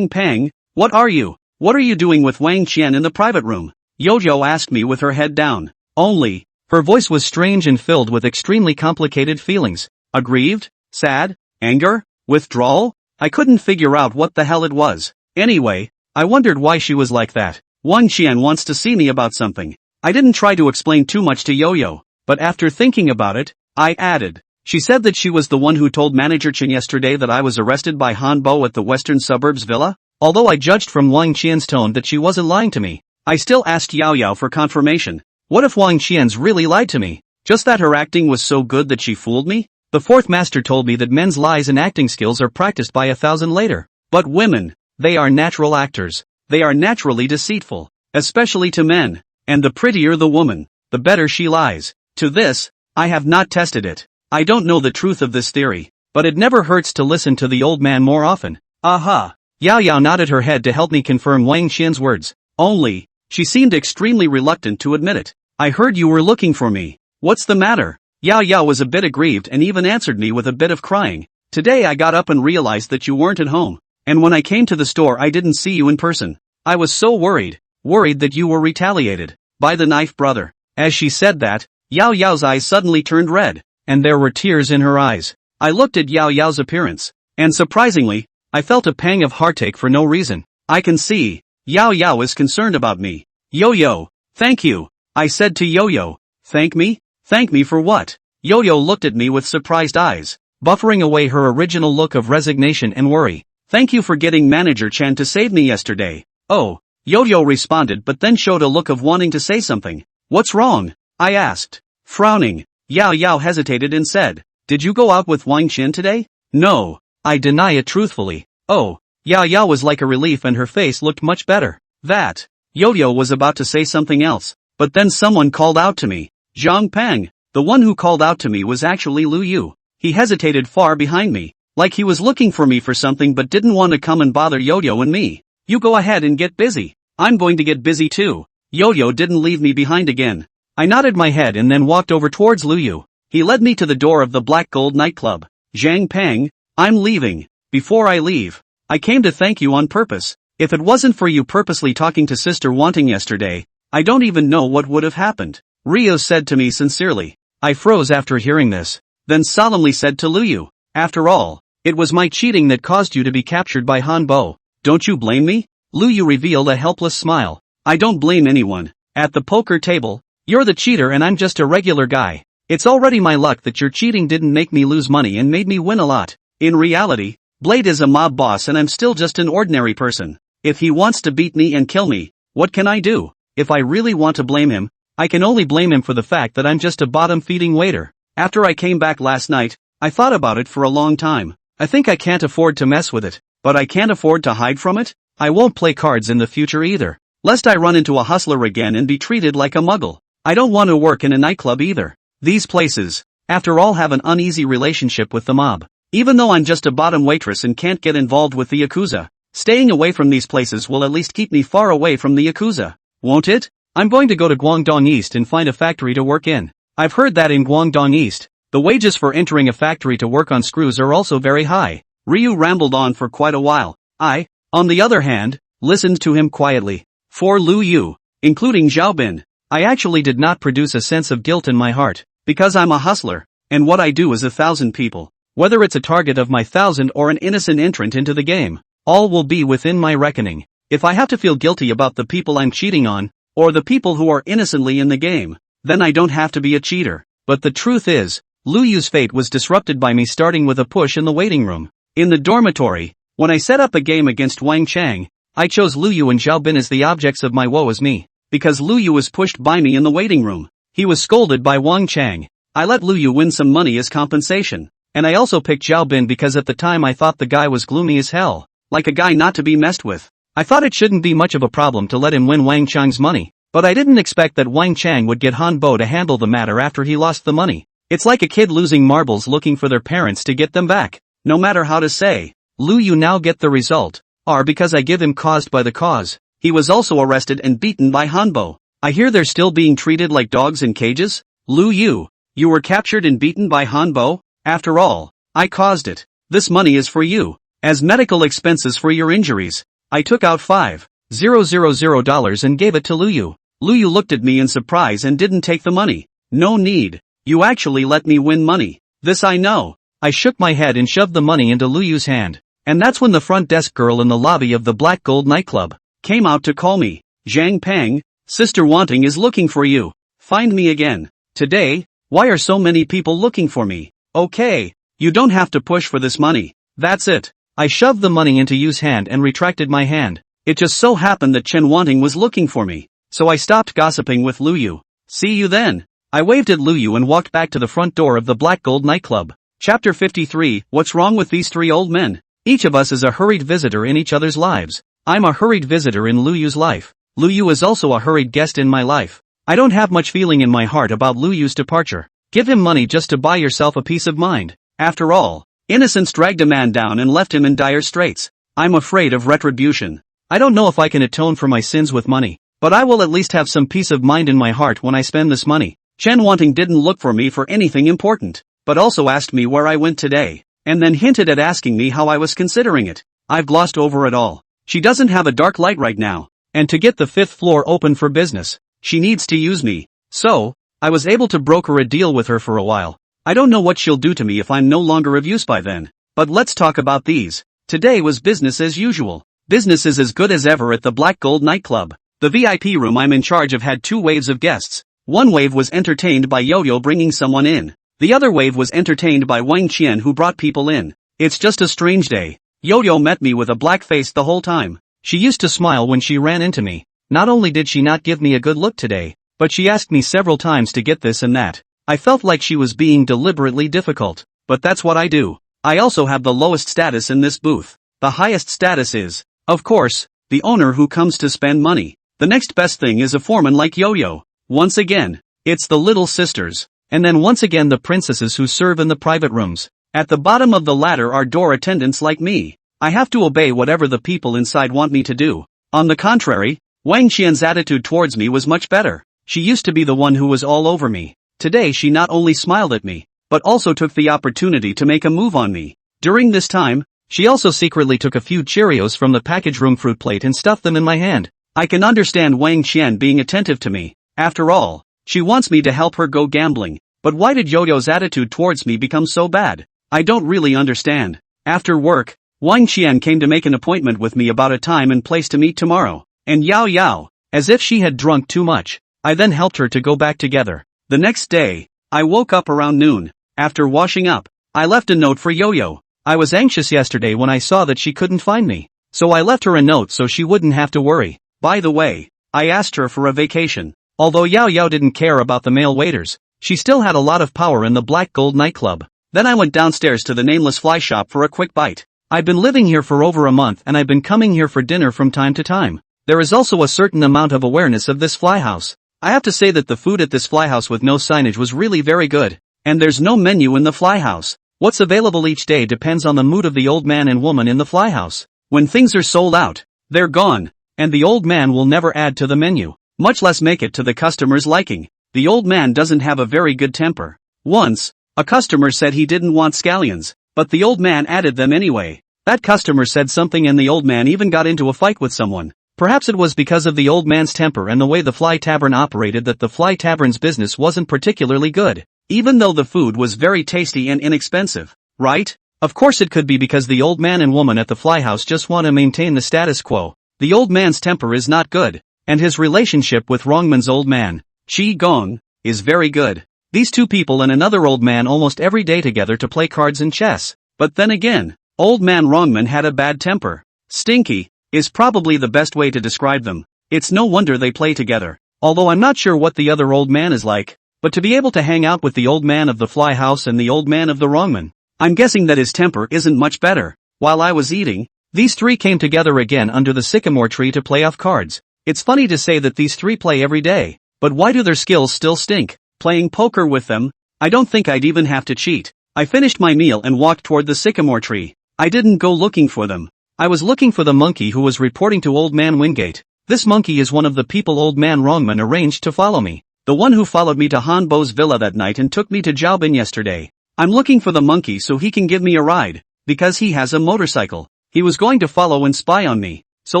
Peng, what are you? What are you doing with Wang Qian in the private room? Yo-Yo asked me with her head down. Only, her voice was strange and filled with extremely complicated feelings. Aggrieved? Sad? Anger? Withdrawal? I couldn't figure out what the hell it was. Anyway, I wondered why she was like that. Wang Qian wants to see me about something. I didn't try to explain too much to Yo-Yo, but after thinking about it, I added. She said that she was the one who told Manager Chen yesterday that I was arrested by Han Bo at the Western Suburbs Villa? Although I judged from Wang Qian's tone that she wasn't lying to me, I still asked Yao Yao for confirmation. What if Wang Qian's really lied to me? Just that her acting was so good that she fooled me? The fourth master told me that men's lies and acting skills are practiced by 1,000 later. But women, they are natural actors. They are naturally deceitful, especially to men. And the prettier the woman, the better she lies. To this, I have not tested it. I don't know the truth of this theory, but it never hurts to listen to the old man more often. Aha! Yao Yao nodded her head to help me confirm Wang Qian's words. Only, she seemed extremely reluctant to admit it. I heard you were looking for me. What's the matter? Yao Yao was a bit aggrieved and even answered me with a bit of crying. Today I got up and realized that you weren't at home. And when I came to the store I didn't see you in person. I was so worried that you were retaliated by the knife brother. As she said that, Yao Yao's eyes suddenly turned red, and there were tears in her eyes. I looked at Yao Yao's appearance, and surprisingly, I felt a pang of heartache for no reason. I can see, Yao Yao is concerned about me. Yo-Yo, thank you, I said to Yo-Yo. Thank me? Thank me for what? Yo-Yo looked at me with surprised eyes, buffering away her original look of resignation and worry. Thank you for getting Manager Chan to save me yesterday. Oh, Yo-Yo responded but then showed a look of wanting to say something. What's wrong? I asked. Frowning, Yao Yao hesitated and said, did you go out with Wang Qian today? No, I deny it truthfully. Oh, Yao Yao was like a relief and her face looked much better. That, Yo-Yo was about to say something else, but then someone called out to me. Zhang Peng, the one who called out to me was actually Lu Yu. He hesitated far behind me, like he was looking for me for something but didn't want to come and bother Yo-Yo and me. You go ahead and get busy. I'm going to get busy too. Yo-Yo didn't leave me behind again. I nodded my head and then walked over towards Lu Yu. He led me to the door of the Black Gold nightclub. Zhang Peng, I'm leaving. Before I leave, I came to thank you on purpose. If it wasn't for you purposely talking to Sister Wanting yesterday, I don't even know what would have happened. Rio said to me sincerely. I froze after hearing this, then solemnly said to Lu Yu, after all, it was my cheating that caused you to be captured by Han Bo. Don't you blame me? Lu Yu revealed a helpless smile. I don't blame anyone. At the poker table, you're the cheater and I'm just a regular guy. It's already my luck that your cheating didn't make me lose money and made me win a lot. In reality, Blade is a mob boss and I'm still just an ordinary person. If he wants to beat me and kill me, what can I do? If I really want to blame him, I can only blame him for the fact that I'm just a bottom-feeding waiter. After I came back last night, I thought about it for a long time. I think I can't afford to mess with it, but I can't afford to hide from it. I won't play cards in the future either, lest I run into a hustler again and be treated like a muggle. I don't want to work in a nightclub either. These places, after all, have an uneasy relationship with the mob. Even though I'm just a bottom waitress and can't get involved with the Yakuza, staying away from these places will at least keep me far away from the Yakuza, won't it? I'm going to go to Guangdong East and find a factory to work in. I've heard that in Guangdong East, the wages for entering a factory to work on screws are also very high. Ryu rambled on for quite a while. I, on the other hand, listened to him quietly. For Lu Yu, including Xiaobin, I actually did not produce a sense of guilt in my heart, because I'm a hustler, and what I do is 1,000 people. Whether it's a target of my 1,000 or an innocent entrant into the game, all will be within my reckoning. If I have to feel guilty about the people I'm cheating on, or the people who are innocently in the game, then I don't have to be a cheater. But the truth is, Lu Yu's fate was disrupted by me starting with a push in the waiting room. In the dormitory, when I set up a game against Wang Chang, I chose Lu Yu and Xiaobin as the objects of my woe as me, because Lu Yu was pushed by me in the waiting room. He was scolded by Wang Chang. I let Lu Yu win some money as compensation, and I also picked Xiaobin because at the time I thought the guy was gloomy as hell, like a guy not to be messed with. I thought it shouldn't be much of a problem to let him win Wang Chang's money, but I didn't expect that Wang Chang would get Han Bo to handle the matter after he lost the money. It's like a kid losing marbles looking for their parents to get them back. No matter how to say, Lu Yu now get the result, or because I give him caused by the cause. He was also arrested and beaten by Han Bo. I hear they're still being treated like dogs in cages? Lu Yu, you were captured and beaten by Han Bo? After all, I caused it. This money is for you, as medical expenses for your injuries. I took out $5,000 and gave it to Lu Yu. Lu Yu looked at me in surprise and didn't take the money. No need. You actually let me win money. This I know. I shook my head and shoved the money into Lu Yu's hand. And that's when the front desk girl in the lobby of the Black Gold nightclub came out to call me. Zhang Pang, Sister Wanting is looking for you. Find me again. Today, why are so many people looking for me? Okay, you don't have to push for this money. That's it. I shoved the money into Yu's hand and retracted my hand. It just so happened that Chen Wanting was looking for me, so I stopped gossiping with Lu Yu. See you then. I waved at Lu Yu and walked back to the front door of the Black Gold nightclub. Chapter 53. What's wrong with these three old men? Each of us is a hurried visitor in each other's lives. I'm a hurried visitor in Lu Yu's life. Lu Yu is also a hurried guest in my life. I don't have much feeling in my heart about Lu Yu's departure. Give him money just to buy yourself a peace of mind. After all, innocence dragged a man down and left him in dire straits. I'm afraid of retribution. I don't know if I can atone for my sins with money, but I will at least have some peace of mind in my heart when I spend this money. Chen Wanting didn't look for me for anything important, but also asked me where I went today, and then hinted at asking me how I was considering it. I've glossed over it all. She doesn't have a dark light right now, and to get the 5th floor open for business, she needs to use me. So, I was able to broker a deal with her for a while. I don't know what she'll do to me if I'm no longer of use by then, but let's talk about these. Today was business as usual. Business is as good as ever at the Black Gold nightclub. The VIP room I'm in charge of had 2 waves of guests. One wave was entertained by Yo-Yo bringing someone in. The other wave was entertained by Wang Qian who brought people in. It's just a strange day. Yo-Yo met me with a black face the whole time. She used to smile when she ran into me. Not only did she not give me a good look today, but she asked me several times to get this and that. I felt like she was being deliberately difficult, but that's what I do. I also have the lowest status in this booth. The highest status is, of course, the owner who comes to spend money. The next best thing is a foreman like Yo-Yo. Once again, it's the little sisters. And then once again the princesses who serve in the private rooms. At the bottom of the ladder are door attendants like me. I have to obey whatever the people inside want me to do. On the contrary, Wang Qian's attitude towards me was much better. She used to be the one who was all over me. Today she not only smiled at me, but also took the opportunity to make a move on me. During this time, she also secretly took a few Cheerios from the package room fruit plate and stuffed them in my hand. I can understand Wang Qian being attentive to me. After all, she wants me to help her go gambling. But why did Yo-Yo's attitude towards me become so bad? I don't really understand. After work, Wang Qian came to make an appointment with me about a time and place to meet tomorrow. And Yao, as if she had drunk too much, I then helped her to go back together. The next day, I woke up around noon. After washing up, I left a note for Yo-Yo. I was anxious yesterday when I saw that she couldn't find me, so I left her a note so she wouldn't have to worry. By the way, I asked her for a vacation. Although Yao didn't care about the male waiters, she still had a lot of power in the Black Gold nightclub. Then I went downstairs to the nameless fly shop for a quick bite. I've been living here for over a month and I've been coming here for dinner from time to time. There is also a certain amount of awareness of this fly house. I have to say that the food at this fly house with no signage was really very good. And there's no menu in the fly house. What's available each day depends on the mood of the old man and woman in the fly house. When things are sold out, they're gone. And the old man will never add to the menu, much less make it to the customer's liking. The old man doesn't have a very good temper. Once, a customer said he didn't want scallions, but the old man added them anyway. That customer said something and the old man even got into a fight with someone. Perhaps it was because of the old man's temper and the way the Fly Tavern operated that the Fly Tavern's business wasn't particularly good, even though the food was very tasty and inexpensive, right? Of course it could be because the old man and woman at the fly house just want to maintain the status quo. The old man's temper is not good, and his relationship with Rongman's old man, Qi Gong, is very good. These two people and another old man almost every day together to play cards and chess. But then again, old man Rongman had a bad temper. Stinky is probably the best way to describe them. It's no wonder they play together. Although I'm not sure what the other old man is like, but to be able to hang out with the old man of the fly house and the old man of the Rongman, I'm guessing that his temper isn't much better. While I was eating, these three came together again under the sycamore tree to play off cards. It's funny to say that these three play every day, but why do their skills still stink? Playing poker with them? I don't think I'd even have to cheat. I finished my meal and walked toward the sycamore tree. I didn't go looking for them. I was looking for the monkey who was reporting to old man Wingate. This monkey is one of the people old man Rongman arranged to follow me. The one who followed me to Han Bo's villa that night and took me to Jiaobin yesterday. I'm looking for the monkey so he can give me a ride, because he has a motorcycle. He was going to follow and spy on me, so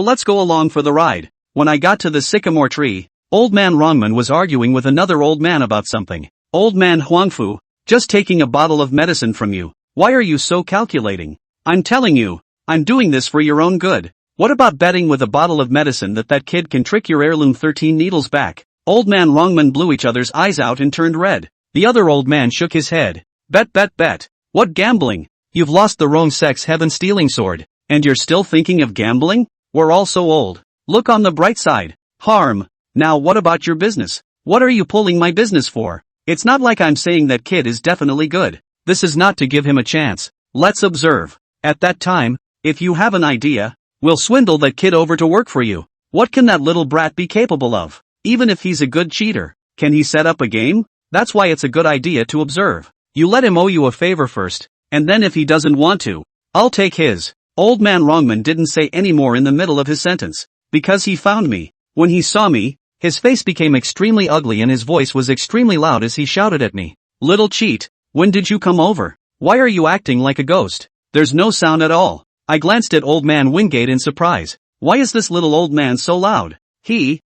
let's go along for the ride. When I got to the sycamore tree, old man Rongman was arguing with another old man about something. Old man Huangfu, just taking a bottle of medicine from you. Why are you so calculating? I'm telling you, I'm doing this for your own good. What about betting with a bottle of medicine that kid can trick your heirloom 13 needles back? Old man Longman blew each other's eyes out and turned red. The other old man shook his head. Bet, bet, bet. What gambling? You've lost the wrong sex heaven stealing sword. And you're still thinking of gambling? We're all so old. Look on the bright side. Harm. Now what about your business? What are you pulling my business for? It's not like I'm saying that kid is definitely good. This is not to give him a chance. Let's observe. At that time, if you have an idea, we'll swindle that kid over to work for you. What can that little brat be capable of? Even if he's a good cheater, can he set up a game? That's why it's a good idea to observe. You let him owe you a favor first, and then if he doesn't want to, I'll take his. Old man Longman didn't say any more in the middle of his sentence, because he found me. When he saw me, his face became extremely ugly and his voice was extremely loud as he shouted at me. Little cheat, when did you come over? Why are you acting like a ghost? There's no sound at all. I glanced at old man Wingate in surprise. Why is this little old man so loud? He,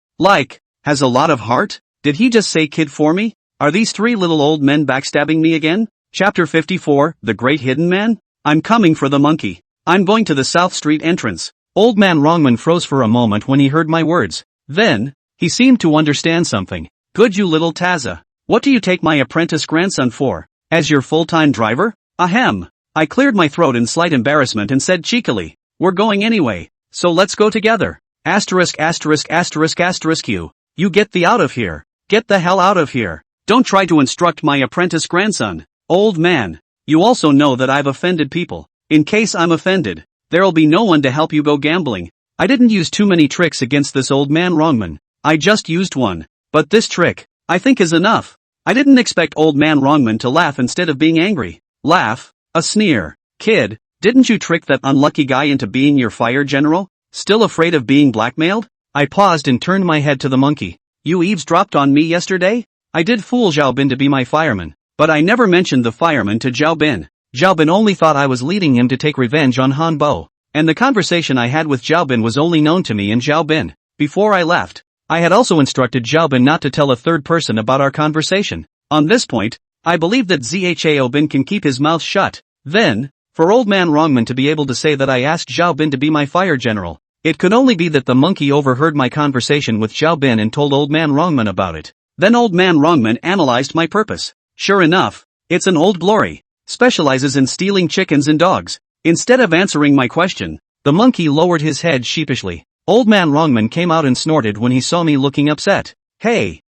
has a lot of heart? Did he just say kid for me? Are these three little old men backstabbing me again? Chapter 54, The Great Hidden Man? I'm coming for the monkey. I'm going to the South Street entrance. Old man Longman froze for a moment when he heard my words. Then, he seemed to understand something. Good you little Tazza. What do you take my apprentice grandson for? As your full-time driver? Ahem. I cleared my throat in slight embarrassment and said cheekily, we're going anyway, so let's go together. Asterisk asterisk asterisk asterisk you get the out of here. Get the hell out of here. Don't try to instruct my apprentice grandson. Old man, you also know that I've offended people. In case I'm offended, there'll be no one to help you go gambling. I didn't use too many tricks against this old man Longman. I just used one. But this trick, I think is enough. I didn't expect old man Longman to laugh instead of being angry. Laugh? A sneer. Kid, didn't you trick that unlucky guy into being your fire general? Still afraid of being blackmailed? I paused and turned my head to the monkey. You eavesdropped on me yesterday? I did fool Zhao Bin to be my fireman, but I never mentioned the fireman to Zhao Bin. Zhao Bin only thought I was leading him to take revenge on Han Bo, and the conversation I had with Zhao Bin was only known to me and Zhao Bin. Before I left, I had also instructed Zhao Bin not to tell a third person about our conversation. On this point, I believe that Zhao Bin can keep his mouth shut. Then, for old man Longman to be able to say that I asked Zhao Bin to be my fire general, it could only be that the monkey overheard my conversation with Zhao Bin and told old man Longman about it. Then old man Longman analyzed my purpose. Sure enough, it's an old glory. Specializes in stealing chickens and dogs. Instead of answering my question, the monkey lowered his head sheepishly. Old man Longman came out and snorted when he saw me looking upset. Hey,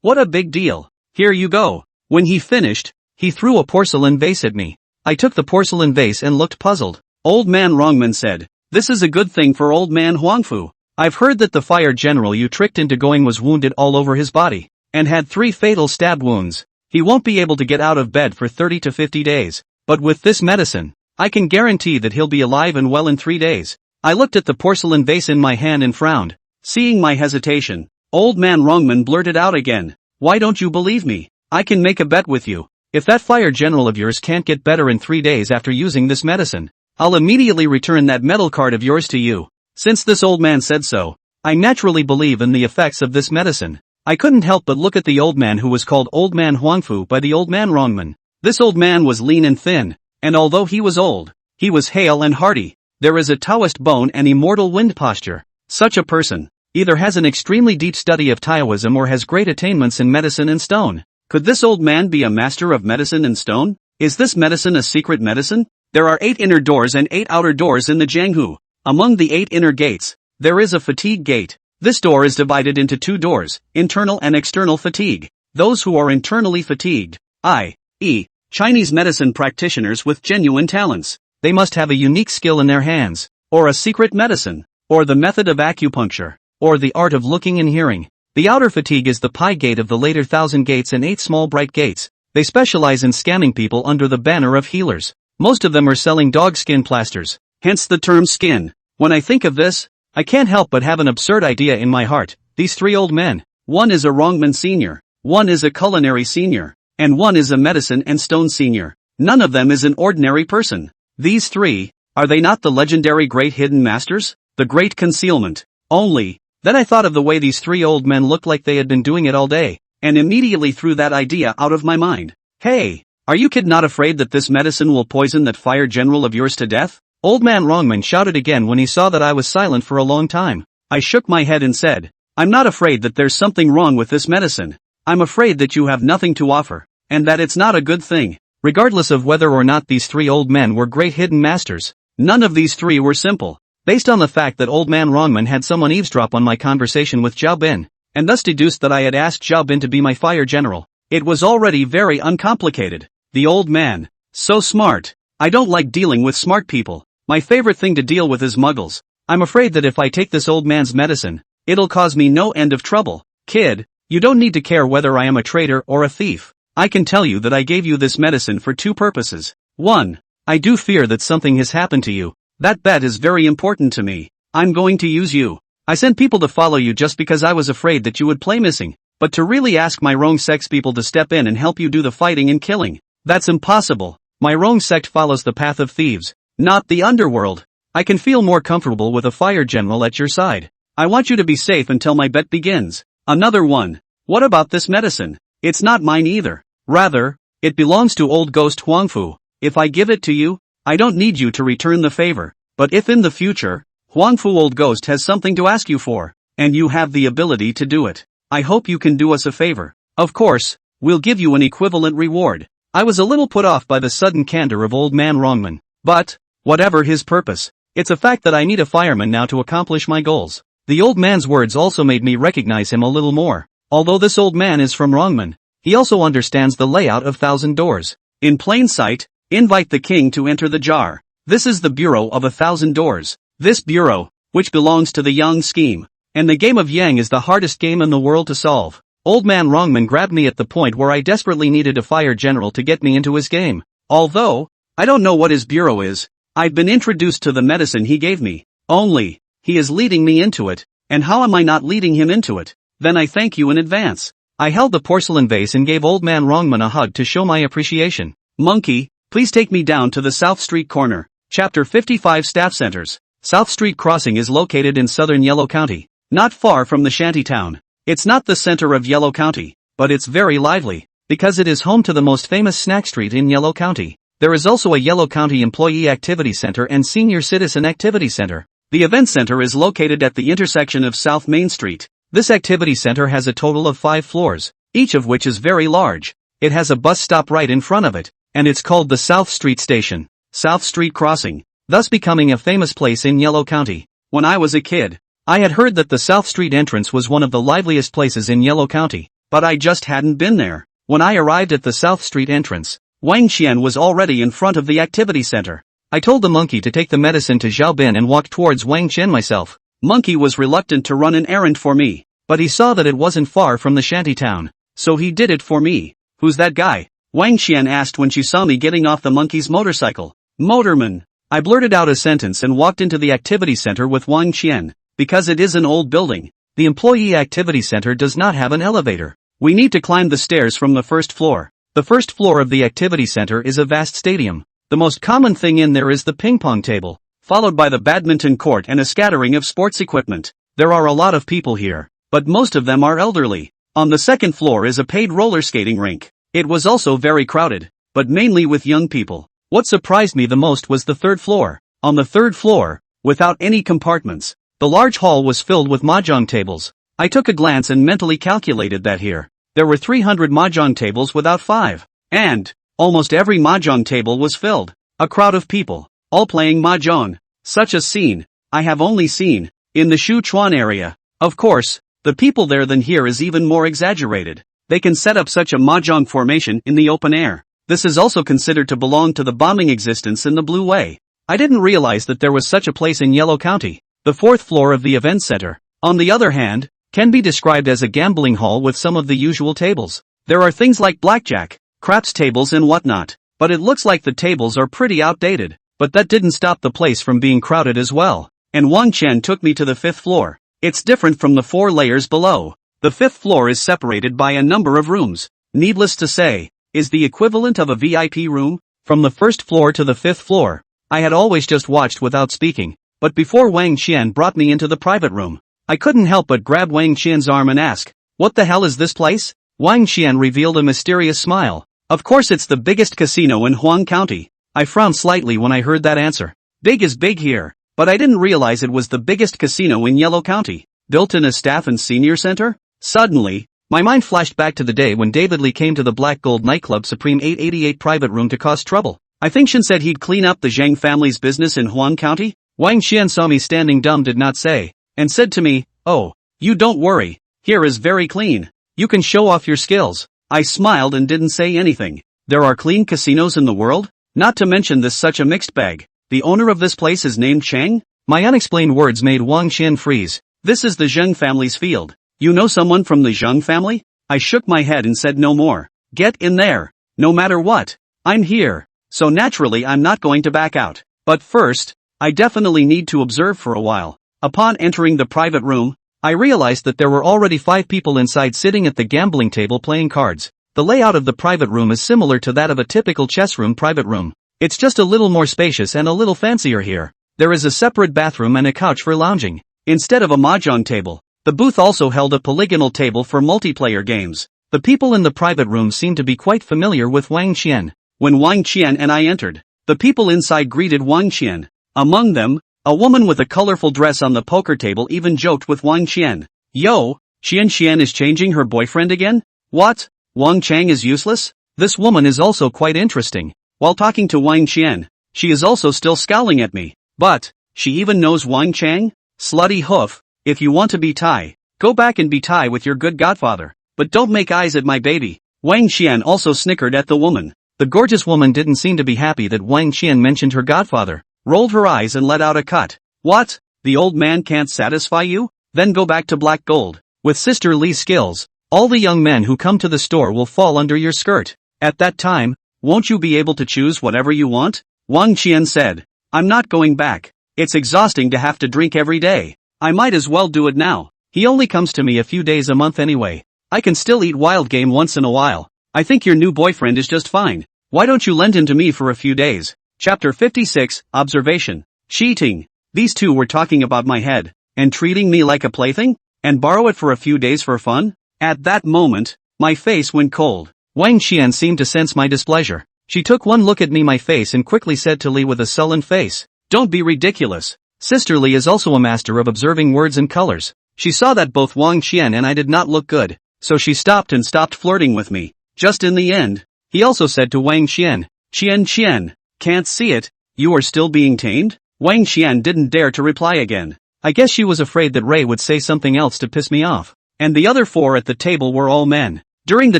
what a big deal. Here you go. When he finished, he threw a porcelain vase at me. I took the porcelain vase and looked puzzled. Old man Longman said, this is a good thing for old man Huangfu. I've heard that the fire general you tricked into going was wounded all over his body, and had 3 fatal stab wounds. He won't be able to get out of bed for 30 to 50 days. But with this medicine, I can guarantee that he'll be alive and well in 3 days. I looked at the porcelain vase in my hand and frowned. Seeing my hesitation, old man Longman blurted out again. Why don't you believe me? I can make a bet with you. If that fire general of yours can't get better in 3 days after using this medicine, I'll immediately return that metal card of yours to you. Since this old man said so, I naturally believe in the effects of this medicine. I couldn't help but look at the old man who was called Old Man Huangfu by the old man Longman. This old man was lean and thin, and although he was old, he was hale and hearty. There is a Taoist bone and immortal wind posture. Such a person either has an extremely deep study of Taoism or has great attainments in medicine and stone. Could this old man be a master of medicine and stone? Is this medicine a secret medicine? There are 8 inner doors and 8 outer doors in the Jianghu. Among the 8 inner gates, there is a fatigue gate. This door is divided into 2 doors, internal and external fatigue. Those who are internally fatigued, i.e., Chinese medicine practitioners with genuine talents, they must have a unique skill in their hands, or a secret medicine, or the method of acupuncture, or the art of looking and hearing. The outer fatigue is the Pi gate of the later 1000 gates and 8 small bright gates. They specialize in scamming people under the banner of healers. Most of them are selling dog skin plasters, hence the term skin. When I think of this, I can't help but have an absurd idea in my heart. These 3 old men, one is a Rongman senior, one is a culinary senior, and one is a medicine and stone senior. None of them is an ordinary person. These 3, are they not the legendary great hidden masters? The great concealment. Only, then I thought of the way these 3 old men looked like they had been doing it all day, and immediately threw that idea out of my mind. Hey, are you kid not afraid that this medicine will poison that fire general of yours to death? Old Man Wrongman shouted again when he saw that I was silent for a long time. I shook my head and said, I'm not afraid that there's something wrong with this medicine. I'm afraid that you have nothing to offer, and that it's not a good thing. Regardless of whether or not these three old men were great hidden masters, none of these three were simple. Based on the fact that Old Man Wrongman had someone eavesdrop on my conversation with Zhao Bin, and thus deduced that I had asked Zhao Bin to be my fire general, it was already very uncomplicated. The old man, so smart. I don't like dealing with smart people. My favorite thing to deal with is muggles. I'm afraid that if I take this old man's medicine, it'll cause me no end of trouble. Kid, you don't need to care whether I am a traitor or a thief. I can tell you that I gave you this medicine for two purposes. 1. I do fear that something has happened to you. That bet is very important to me. I'm going to use you. I sent people to follow you just because I was afraid that you would play missing. But to really ask my wrong sex people to step in and help you do the fighting and killing, that's impossible. My wrong sect follows the path of thieves, not the underworld. I can feel more comfortable with a fire general at your side. I want you to be safe until my bet begins. Another one. What about this medicine? It's not mine either. Rather, it belongs to old ghost Huangfu. If I give it to you, I don't need you to return the favor. But if in the future, Huangfu old ghost has something to ask you for, and you have the ability to do it, I hope you can do us a favor. Of course, we'll give you an equivalent reward. I was a little put off by the sudden candor of Old Man Wrongman. But, whatever his purpose, it's a fact that I need a fireman now to accomplish my goals. The old man's words also made me recognize him a little more. Although this old man is from Wrongman, he also understands the layout of Thousand Doors. In plain sight, invite the king to enter the jar. This is the Bureau of 1,000 Doors. This bureau, which belongs to the Yang scheme, and the game of Yang is the hardest game in the world to solve. Old Man Wrongman grabbed me at the point where I desperately needed a fire general to get me into his game. Although, I don't know what his bureau is. I've been introduced to the medicine he gave me. Only, he is leading me into it, and how am I not leading him into it? Then I thank you in advance. I held the porcelain vase and gave Old Man Wrongman a hug to show my appreciation. Monkey, please take me down to the South Street corner. Chapter 55 Staff Centers. South Street Crossing is located in southern Yellow County, not far from the shanty town. It's not the center of Yellow County, but it's very lively, because it is home to the most famous snack street in Yellow County. There is also a Yellow County Employee Activity Center and Senior Citizen Activity Center. The event center is located at the intersection of South Main Street. This activity center has a total of 5 floors, each of which is very large. It has a bus stop right in front of it, and it's called the South Street Station, South Street Crossing, thus becoming a famous place in Yellow County. When I was a kid, I had heard that the South Street entrance was one of the liveliest places in Yellow County, but I just hadn't been there. When I arrived at the South Street entrance, Wang Qian was already in front of the activity center. I told the monkey to take the medicine to Zhao Bin and walked towards Wang Qian myself. Monkey was reluctant to run an errand for me, but he saw that it wasn't far from the shanty town, so he did it for me. Who's that guy? Wang Qian asked when she saw me getting off the monkey's motorcycle. Motorman. I blurted out a sentence and walked into the activity center with Wang Qian. Because it is an old building, the Employee Activity Center does not have an elevator. We need to climb the stairs from the first floor. The first floor of the activity center is a vast stadium. The most common thing in there is the ping pong table, followed by the badminton court and a scattering of sports equipment. There are a lot of people here, but most of them are elderly. On the second floor is a paid roller skating rink. It was also very crowded, but mainly with young people. What surprised me the most was the third floor. On the third floor, without any compartments, the large hall was filled with mahjong tables. I took a glance and mentally calculated that here, there were 300 mahjong tables without 5. And, almost every mahjong table was filled. A crowd of people, all playing mahjong. Such a scene, I have only seen, in the Sichuan area. Of course, the people there than here is even more exaggerated. They can set up such a mahjong formation in the open air. This is also considered to belong to the bombing existence in the Blue Way. I didn't realize that there was such a place in Yellow County. The fourth floor of the event center, on the other hand, can be described as a gambling hall with some of the usual tables. There are things like blackjack, craps tables and whatnot, but it looks like the tables are pretty outdated. But that didn't stop the place from being crowded as well. And Wang Qian took me to the 5th floor. It's different from the 4 layers below. The 5th floor is separated by a number of rooms. Needless to say, is the equivalent of a VIP room. From the 1st floor to the 5th floor, I had always just watched without speaking. But before Wang Qian brought me into the private room, I couldn't help but grab Wang Qian's arm and ask, "What the hell is this place?" Wang Qian revealed a mysterious smile. "Of course it's the biggest casino in Huang County." I frowned slightly when I heard that answer. Big is big here, but I didn't realize it was the biggest casino in Yellow County, built in a staff and senior center? Suddenly, my mind flashed back to the day when David Lee came to the Black Gold nightclub Supreme 888 private room to cause trouble. I think Shen said he'd clean up the Zhang family's business in Huan County. Wang Qian saw me standing dumb, did not say, and said to me, "Oh, you don't worry, here is very clean. You can show off your skills." I smiled and didn't say anything. There are clean casinos in the world? Not to mention this such a mixed bag. The owner of this place is named Chang? My unexplained words made Wang Qian freeze. This is the Zheng family's field. You know someone from the Zheng family? I shook my head and said no more. Get in there. No matter what. I'm here. So naturally I'm not going to back out. But first, I definitely need to observe for a while. Upon entering the private room, I realized that there were already 5 people inside sitting at the gambling table playing cards. The layout of the private room is similar to that of a typical chess room private room. It's just a little more spacious and a little fancier here. There is a separate bathroom and a couch for lounging. Instead of a mahjong table, the booth also held a polygonal table for multiplayer games. The people in the private room seemed to be quite familiar with Wang Qian. When Wang Qian and I entered, the people inside greeted Wang Qian. Among them, a woman with a colorful dress on the poker table even joked with Wang Qian. Yo, Qian is changing her boyfriend again? What? Wang Chang is useless? This woman is also quite interesting. While talking to Wang Qian, she is also still scowling at me. But, she even knows Wang Chang? Slutty hoof, if you want to be Thai, go back and be Thai with your good godfather. But don't make eyes at my baby. Wang Qian also snickered at the woman. The gorgeous woman didn't seem to be happy that Wang Qian mentioned her godfather, rolled her eyes and let out a cut. What? The old man can't satisfy you? Then go back to Black Gold. With Sister Lee's skills, all the young men who come to the store will fall under your skirt. At that time, won't you be able to choose whatever you want? Wang Qian said. I'm not going back. It's exhausting to have to drink every day. I might as well do it now. He only comes to me a few days a month anyway. I can still eat wild game once in a while. I think your new boyfriend is just fine. Why don't you lend him to me for a few days? Chapter 56, Observation. Cheating. These two were talking about my head, and treating me like a plaything? And borrow it for a few days for fun? At that moment, my face went cold. Wang Qian seemed to sense my displeasure. She took one look at my face and quickly said to Li with a sullen face, "Don't be ridiculous." Sister Li is also a master of observing words and colors. She saw that both Wang Qian and I did not look good, so she stopped flirting with me. Just in the end, he also said to Wang Qian, Qian, can't see it, you are still being tamed? Wang Qian didn't dare to reply again. I guess she was afraid that Ray would say something else to piss me off. And the other 4 at the table were all men. During the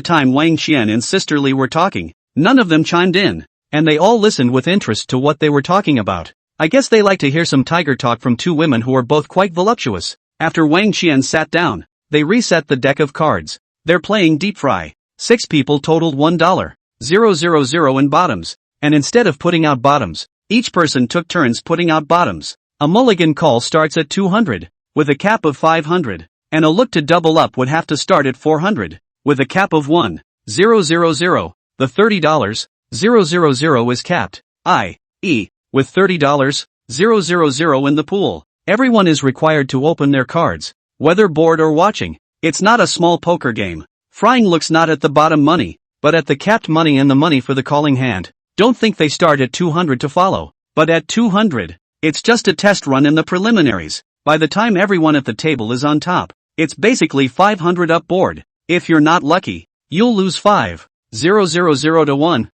time Wang Qian and Sister Li were talking, none of them chimed in, and they all listened with interest to what they were talking about. I guess they like to hear some tiger talk from 2 women who are both quite voluptuous. After Wang Qian sat down, they reset the deck of cards. They're playing deep fry. 6 people totaled $1,000 in bottoms, and instead of putting out bottoms, each person took turns putting out bottoms. A mulligan call starts at 200, with a cap of 500, and a look to double up would have to start at 400, with a cap of 1,000. The $30,000 is capped, i.e., with $30,000 in the pool, everyone is required to open their cards, whether bored or watching. It's not a small poker game. Frying looks not at the bottom money, but at the capped money and the money for the calling hand. Don't think they start at 200 to follow, but at 200, it's just a test run in the preliminaries. By the time everyone at the table is on top, it's basically 500 up board. If you're not lucky, you'll lose 5,000 to 1,000,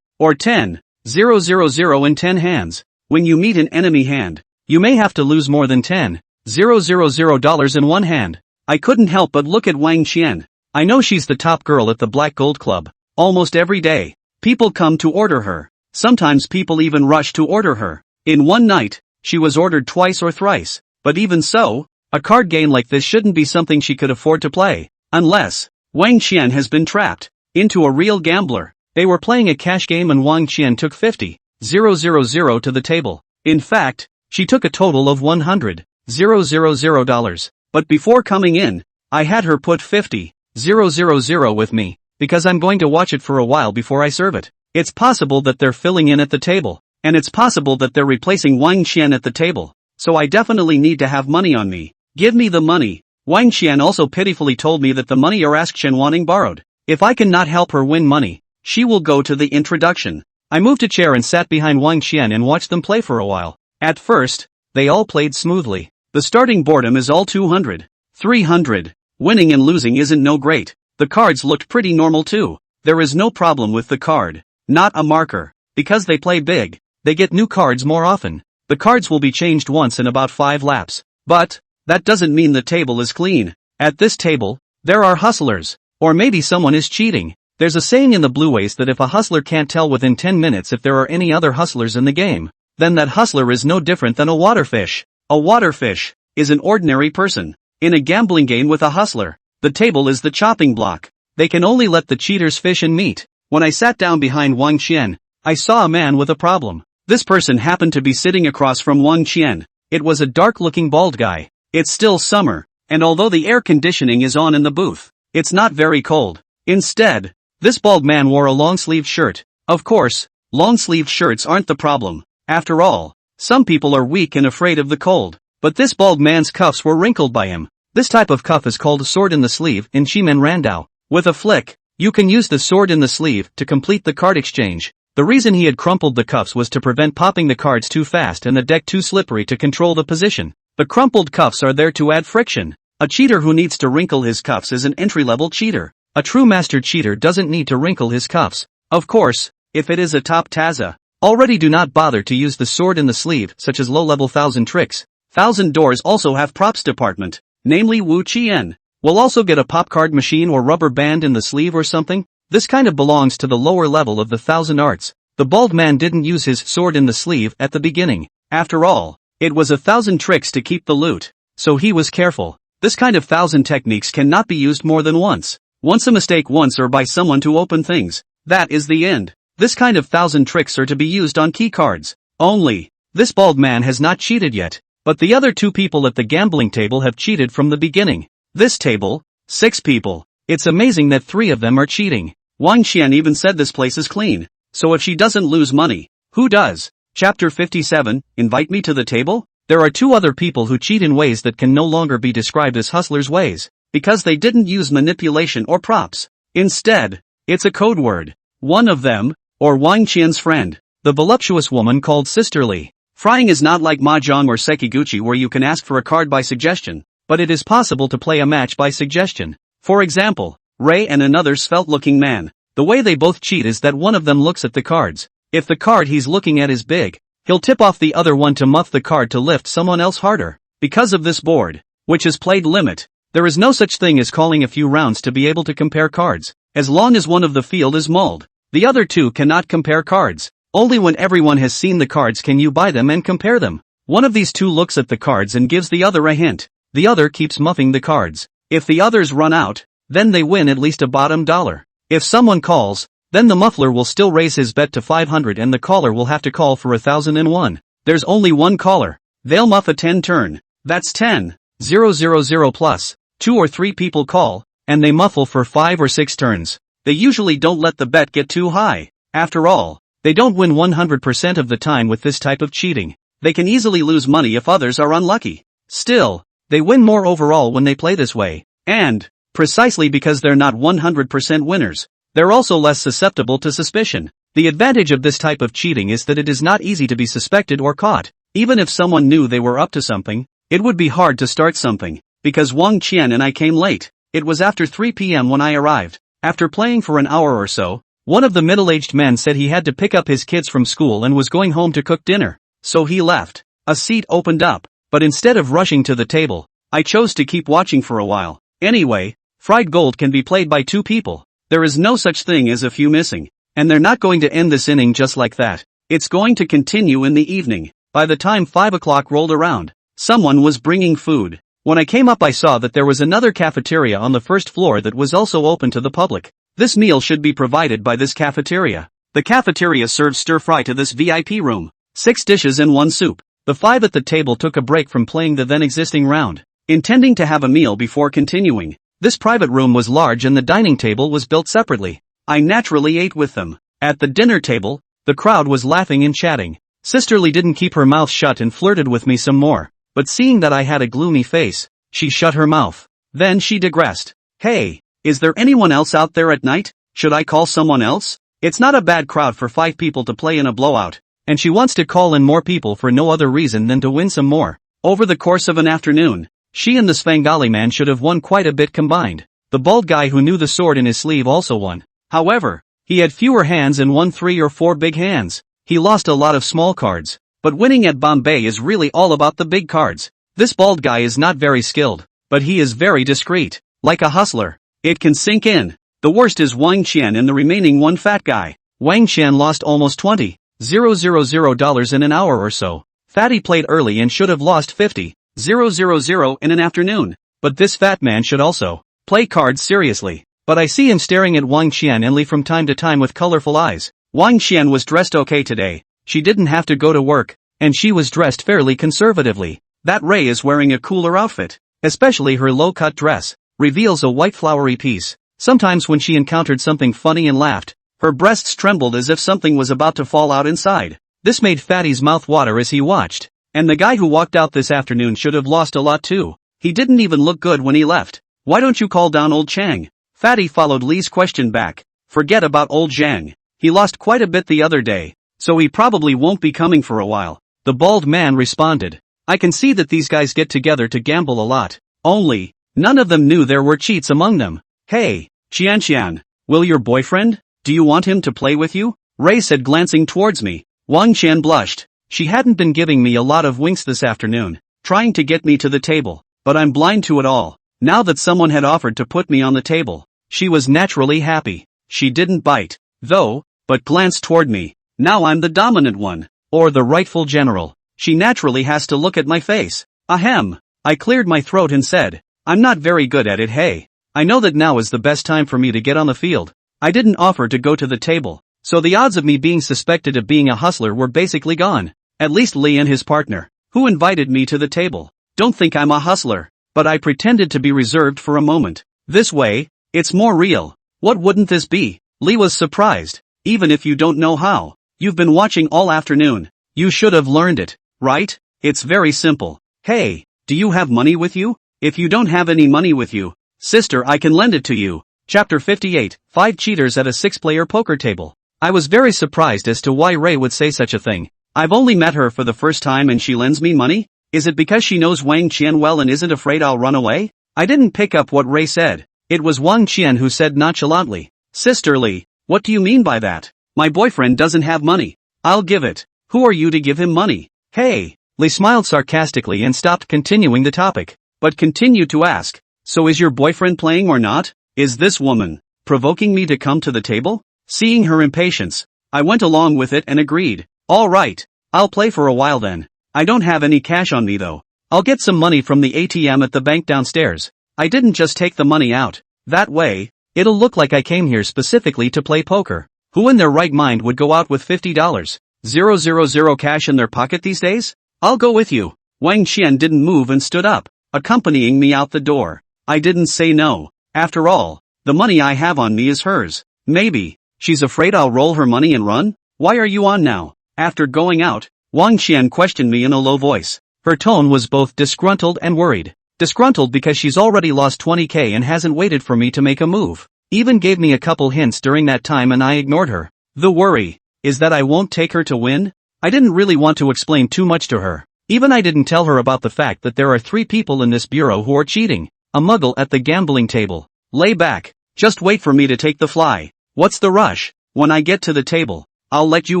or 10,000 in 10 hands. When you meet an enemy hand, you may have to lose more than $10,000 in one hand. I couldn't help but look at Wang Qian. I know she's the top girl at the Black Gold Club. Almost every day, people come to order her. Sometimes people even rush to order her. In one night, she was ordered twice or thrice. But even so, a card game like this shouldn't be something she could afford to play. Unless, Wang Qian has been trapped into a real gambler. They were playing a cash game and Wang Qian took $50,000 to the table. In fact, she took a total of $100,000. But before coming in, I had her put $50,000 with me, because I'm going to watch it for a while before I serve it. It's possible that they're filling in at the table, and it's possible that they're replacing Wang Qian at the table. So I definitely need to have money on me. Give me the money. Wang Qian also pitifully told me that the money are asked Chen wanting borrowed. If I cannot help her win money, she will go to the introduction. I moved a chair and sat behind Wang Qian and watched them play for a while. At first, they all played smoothly. The starting boredom is all 200. 300. Winning and losing isn't no great. The cards looked pretty normal too. There is no problem with the card. Not a marker. Because they play big, they get new cards more often. The cards will be changed once in about 5 laps. But that doesn't mean the table is clean. At this table, there are hustlers. Or maybe someone is cheating. There's a saying in the Blue Ways that if a hustler can't tell within 10 minutes if there are any other hustlers in the game, then that hustler is no different than a waterfish. A waterfish is an ordinary person in a gambling game with a hustler. The table is the chopping block. They can only let the cheaters fish and meat. When I sat down behind Wang Qian, I saw a man with a problem. This person happened to be sitting across from Wang Qian. It was a dark-looking bald guy. It's still summer, and although the air conditioning is on in the booth, it's not very cold. Instead, this bald man wore a long-sleeved shirt. Of course, long-sleeved shirts aren't the problem. After all, some people are weak and afraid of the cold. But this bald man's cuffs were wrinkled by him. This type of cuff is called a sword in the sleeve in Shimen Randao. With a flick, you can use the sword in the sleeve to complete the card exchange. The reason he had crumpled the cuffs was to prevent popping the cards too fast and the deck too slippery to control the position. The crumpled cuffs are there to add friction. A cheater who needs to wrinkle his cuffs is an entry-level cheater. A true master cheater doesn't need to wrinkle his cuffs. Of course, if it is a top Taza, already do not bother to use the sword in the sleeve such as low-level 1000 tricks. 1000 doors also have props department, namely Wu Qian. Will also get a pop card machine or rubber band in the sleeve or something. This kind of belongs to the lower level of the 1000 arts. The bald man didn't use his sword in the sleeve at the beginning. After all, it was 1000 tricks to keep the loot. So he was careful. This kind of 1000 techniques cannot be used more than once. Once a mistake once or by someone to open things. That is the end. This kind of 1000 tricks are to be used on key cards. Only, this bald man has not cheated yet. But the other 2 people at the gambling table have cheated from the beginning. This table, 6 people. It's amazing that 3 of them are cheating. Wang Qian even said this place is clean. So if she doesn't lose money, who does? Chapter 57, Invite me to the table? There are 2 other people who cheat in ways that can no longer be described as hustlers' ways. Because they didn't use manipulation or props. Instead, it's a code word. One of them, or Wang Qian's friend, the voluptuous woman called Sisterly. Frying is not like mahjong or sekiguchi where you can ask for a card by suggestion, but it is possible to play a match by suggestion. For example, Ray and another svelte-looking man. The way they both cheat is that one of them looks at the cards. If the card he's looking at is big, he'll tip off the other one to muff the card to lift someone else harder. Because of this board, which is played limit, there is no such thing as calling a few rounds to be able to compare cards. As long as one of the field is mulled, the other 2 cannot compare cards. Only when everyone has seen the cards can you buy them and compare them. One of these 2 looks at the cards and gives the other a hint. The other keeps muffing the cards. If the others run out, then they win at least a bottom dollar. If someone calls, then the muffler will still raise his bet to 500 and the caller will have to call for 1001. There's only one caller. They'll muff a 10 turn. That's 10. 000 plus. 2 or 3 people call, and they muffle for 5 or 6 turns. They usually don't let the bet get too high. After all, they don't win 100% of the time with this type of cheating. They can easily lose money if others are unlucky. Still, they win more overall when they play this way. And, precisely because they're not 100% winners, they're also less susceptible to suspicion. The advantage of this type of cheating is that it is not easy to be suspected or caught. Even if someone knew they were up to something, it would be hard to start something. Because Wang Qian and I came late. It was after 3 p.m. when I arrived. After playing for an hour or so, one of the middle-aged men said he had to pick up his kids from school and was going home to cook dinner. So he left. A seat opened up, but instead of rushing to the table, I chose to keep watching for a while. Anyway, fried gold can be played by 2 people. There is no such thing as a few missing. And they're not going to end this inning just like that. It's going to continue in the evening. By the time 5 o'clock rolled around, someone was bringing food. When I came up I saw that there was another cafeteria on the first floor that was also open to the public. This meal should be provided by this cafeteria. The cafeteria serves stir-fry to this VIP room. 6 dishes and 1 soup. The 5 at the table took a break from playing the then existing round, intending to have a meal before continuing. This private room was large and the dining table was built separately. I naturally ate with them. At the dinner table, the crowd was laughing and chatting. Sisterly didn't keep her mouth shut and flirted with me some more. But seeing that I had a gloomy face, she shut her mouth. Then she digressed. Hey, is there anyone else out there at night? Should I call someone else? It's not a bad crowd for 5 people to play in a blowout, and she wants to call in more people for no other reason than to win some more. Over the course of an afternoon, she and the Svengali man should have won quite a bit combined. The bald guy who knew the sword in his sleeve also won. However, he had fewer hands and won 3 or 4 big hands. He lost a lot of small cards, but winning at Bombay is really all about the big cards. This bald guy is not very skilled, but he is very discreet, like a hustler. It can sink in. The worst is Wang Qian and the remaining one fat guy. Wang Qian lost almost $20,000 in an hour or so. Fatty played early and should have lost $50,000 in an afternoon. But this fat man should also play cards seriously. But I see him staring at Wang Qian and Li from time to time with colorful eyes. Wang Qian was dressed okay today. She didn't have to go to work, and she was dressed fairly conservatively. That Ray is wearing a cooler outfit, especially her low-cut dress, reveals a white flowery piece. Sometimes when she encountered something funny and laughed, her breasts trembled as if something was about to fall out inside. This made Fatty's mouth water as he watched. And the guy who walked out this afternoon should have lost a lot too. He didn't even look good when he left. Why don't you call down old Chang? Fatty followed Li's question back. Forget about old Zhang. He lost quite a bit the other day, so he probably won't be coming for a while. The bald man responded. I can see that these guys get together to gamble a lot. Only, none of them knew there were cheats among them. Hey, Qian, will your boyfriend? Do you want him to play with you? Ray said glancing towards me. Wang Qian blushed. She hadn't been giving me a lot of winks this afternoon, trying to get me to the table, but I'm blind to it all. Now that someone had offered to put me on the table, she was naturally happy. She didn't bite, though, but glanced toward me. Now I'm the dominant one, or the rightful general. She naturally has to look at my face. Ahem. I cleared my throat and said, I'm not very good at it. Hey, I know that now is the best time for me to get on the field. I didn't offer to go to the table, so the odds of me being suspected of being a hustler were basically gone. At least Li and his partner, who invited me to the table, don't think I'm a hustler, but I pretended to be reserved for a moment. This way, it's more real. What wouldn't this be? Li was surprised. Even if you don't know how, you've been watching all afternoon. You should have learned it, right? It's very simple. Hey, do you have money with you? If you don't have any money with you, sister, I can lend it to you. Chapter 58, 5 cheaters at a 6-player poker table. I was very surprised as to why Ray would say such a thing. I've only met her for the first time and she lends me money? Is it because she knows Wang Qian well and isn't afraid I'll run away? I didn't pick up what Ray said. It was Wang Qian who said nonchalantly, Sister Li, what do you mean by that? My boyfriend doesn't have money. I'll give it. Who are you to give him money? Hey, Li smiled sarcastically and stopped continuing the topic, but continued to ask, so is your boyfriend playing or not? Is this woman provoking me to come to the table? Seeing her impatience, I went along with it and agreed. All right, I'll play for a while then. I don't have any cash on me though. I'll get some money from the ATM at the bank downstairs. I didn't just take the money out. That way, it'll look like I came here specifically to play poker. Who in their right mind would go out with $50,000 cash in their pocket these days? I'll go with you. Wang Qian didn't move and stood up, accompanying me out the door. I didn't say no. After all, the money I have on me is hers. Maybe she's afraid I'll roll her money and run? Why are you on now? After going out, Wang Qian questioned me in a low voice. Her tone was both disgruntled and worried. Disgruntled because she's already lost $20K and hasn't waited for me to make a move. Even gave me a couple hints during that time and I ignored her. The worry is that I won't take her to win? I didn't really want to explain too much to her. Even I didn't tell her about the fact that there are 3 people in this bureau who are cheating. A muggle at the gambling table. Lay back. Just wait for me to take the fly. What's the rush? When I get to the table, I'll let you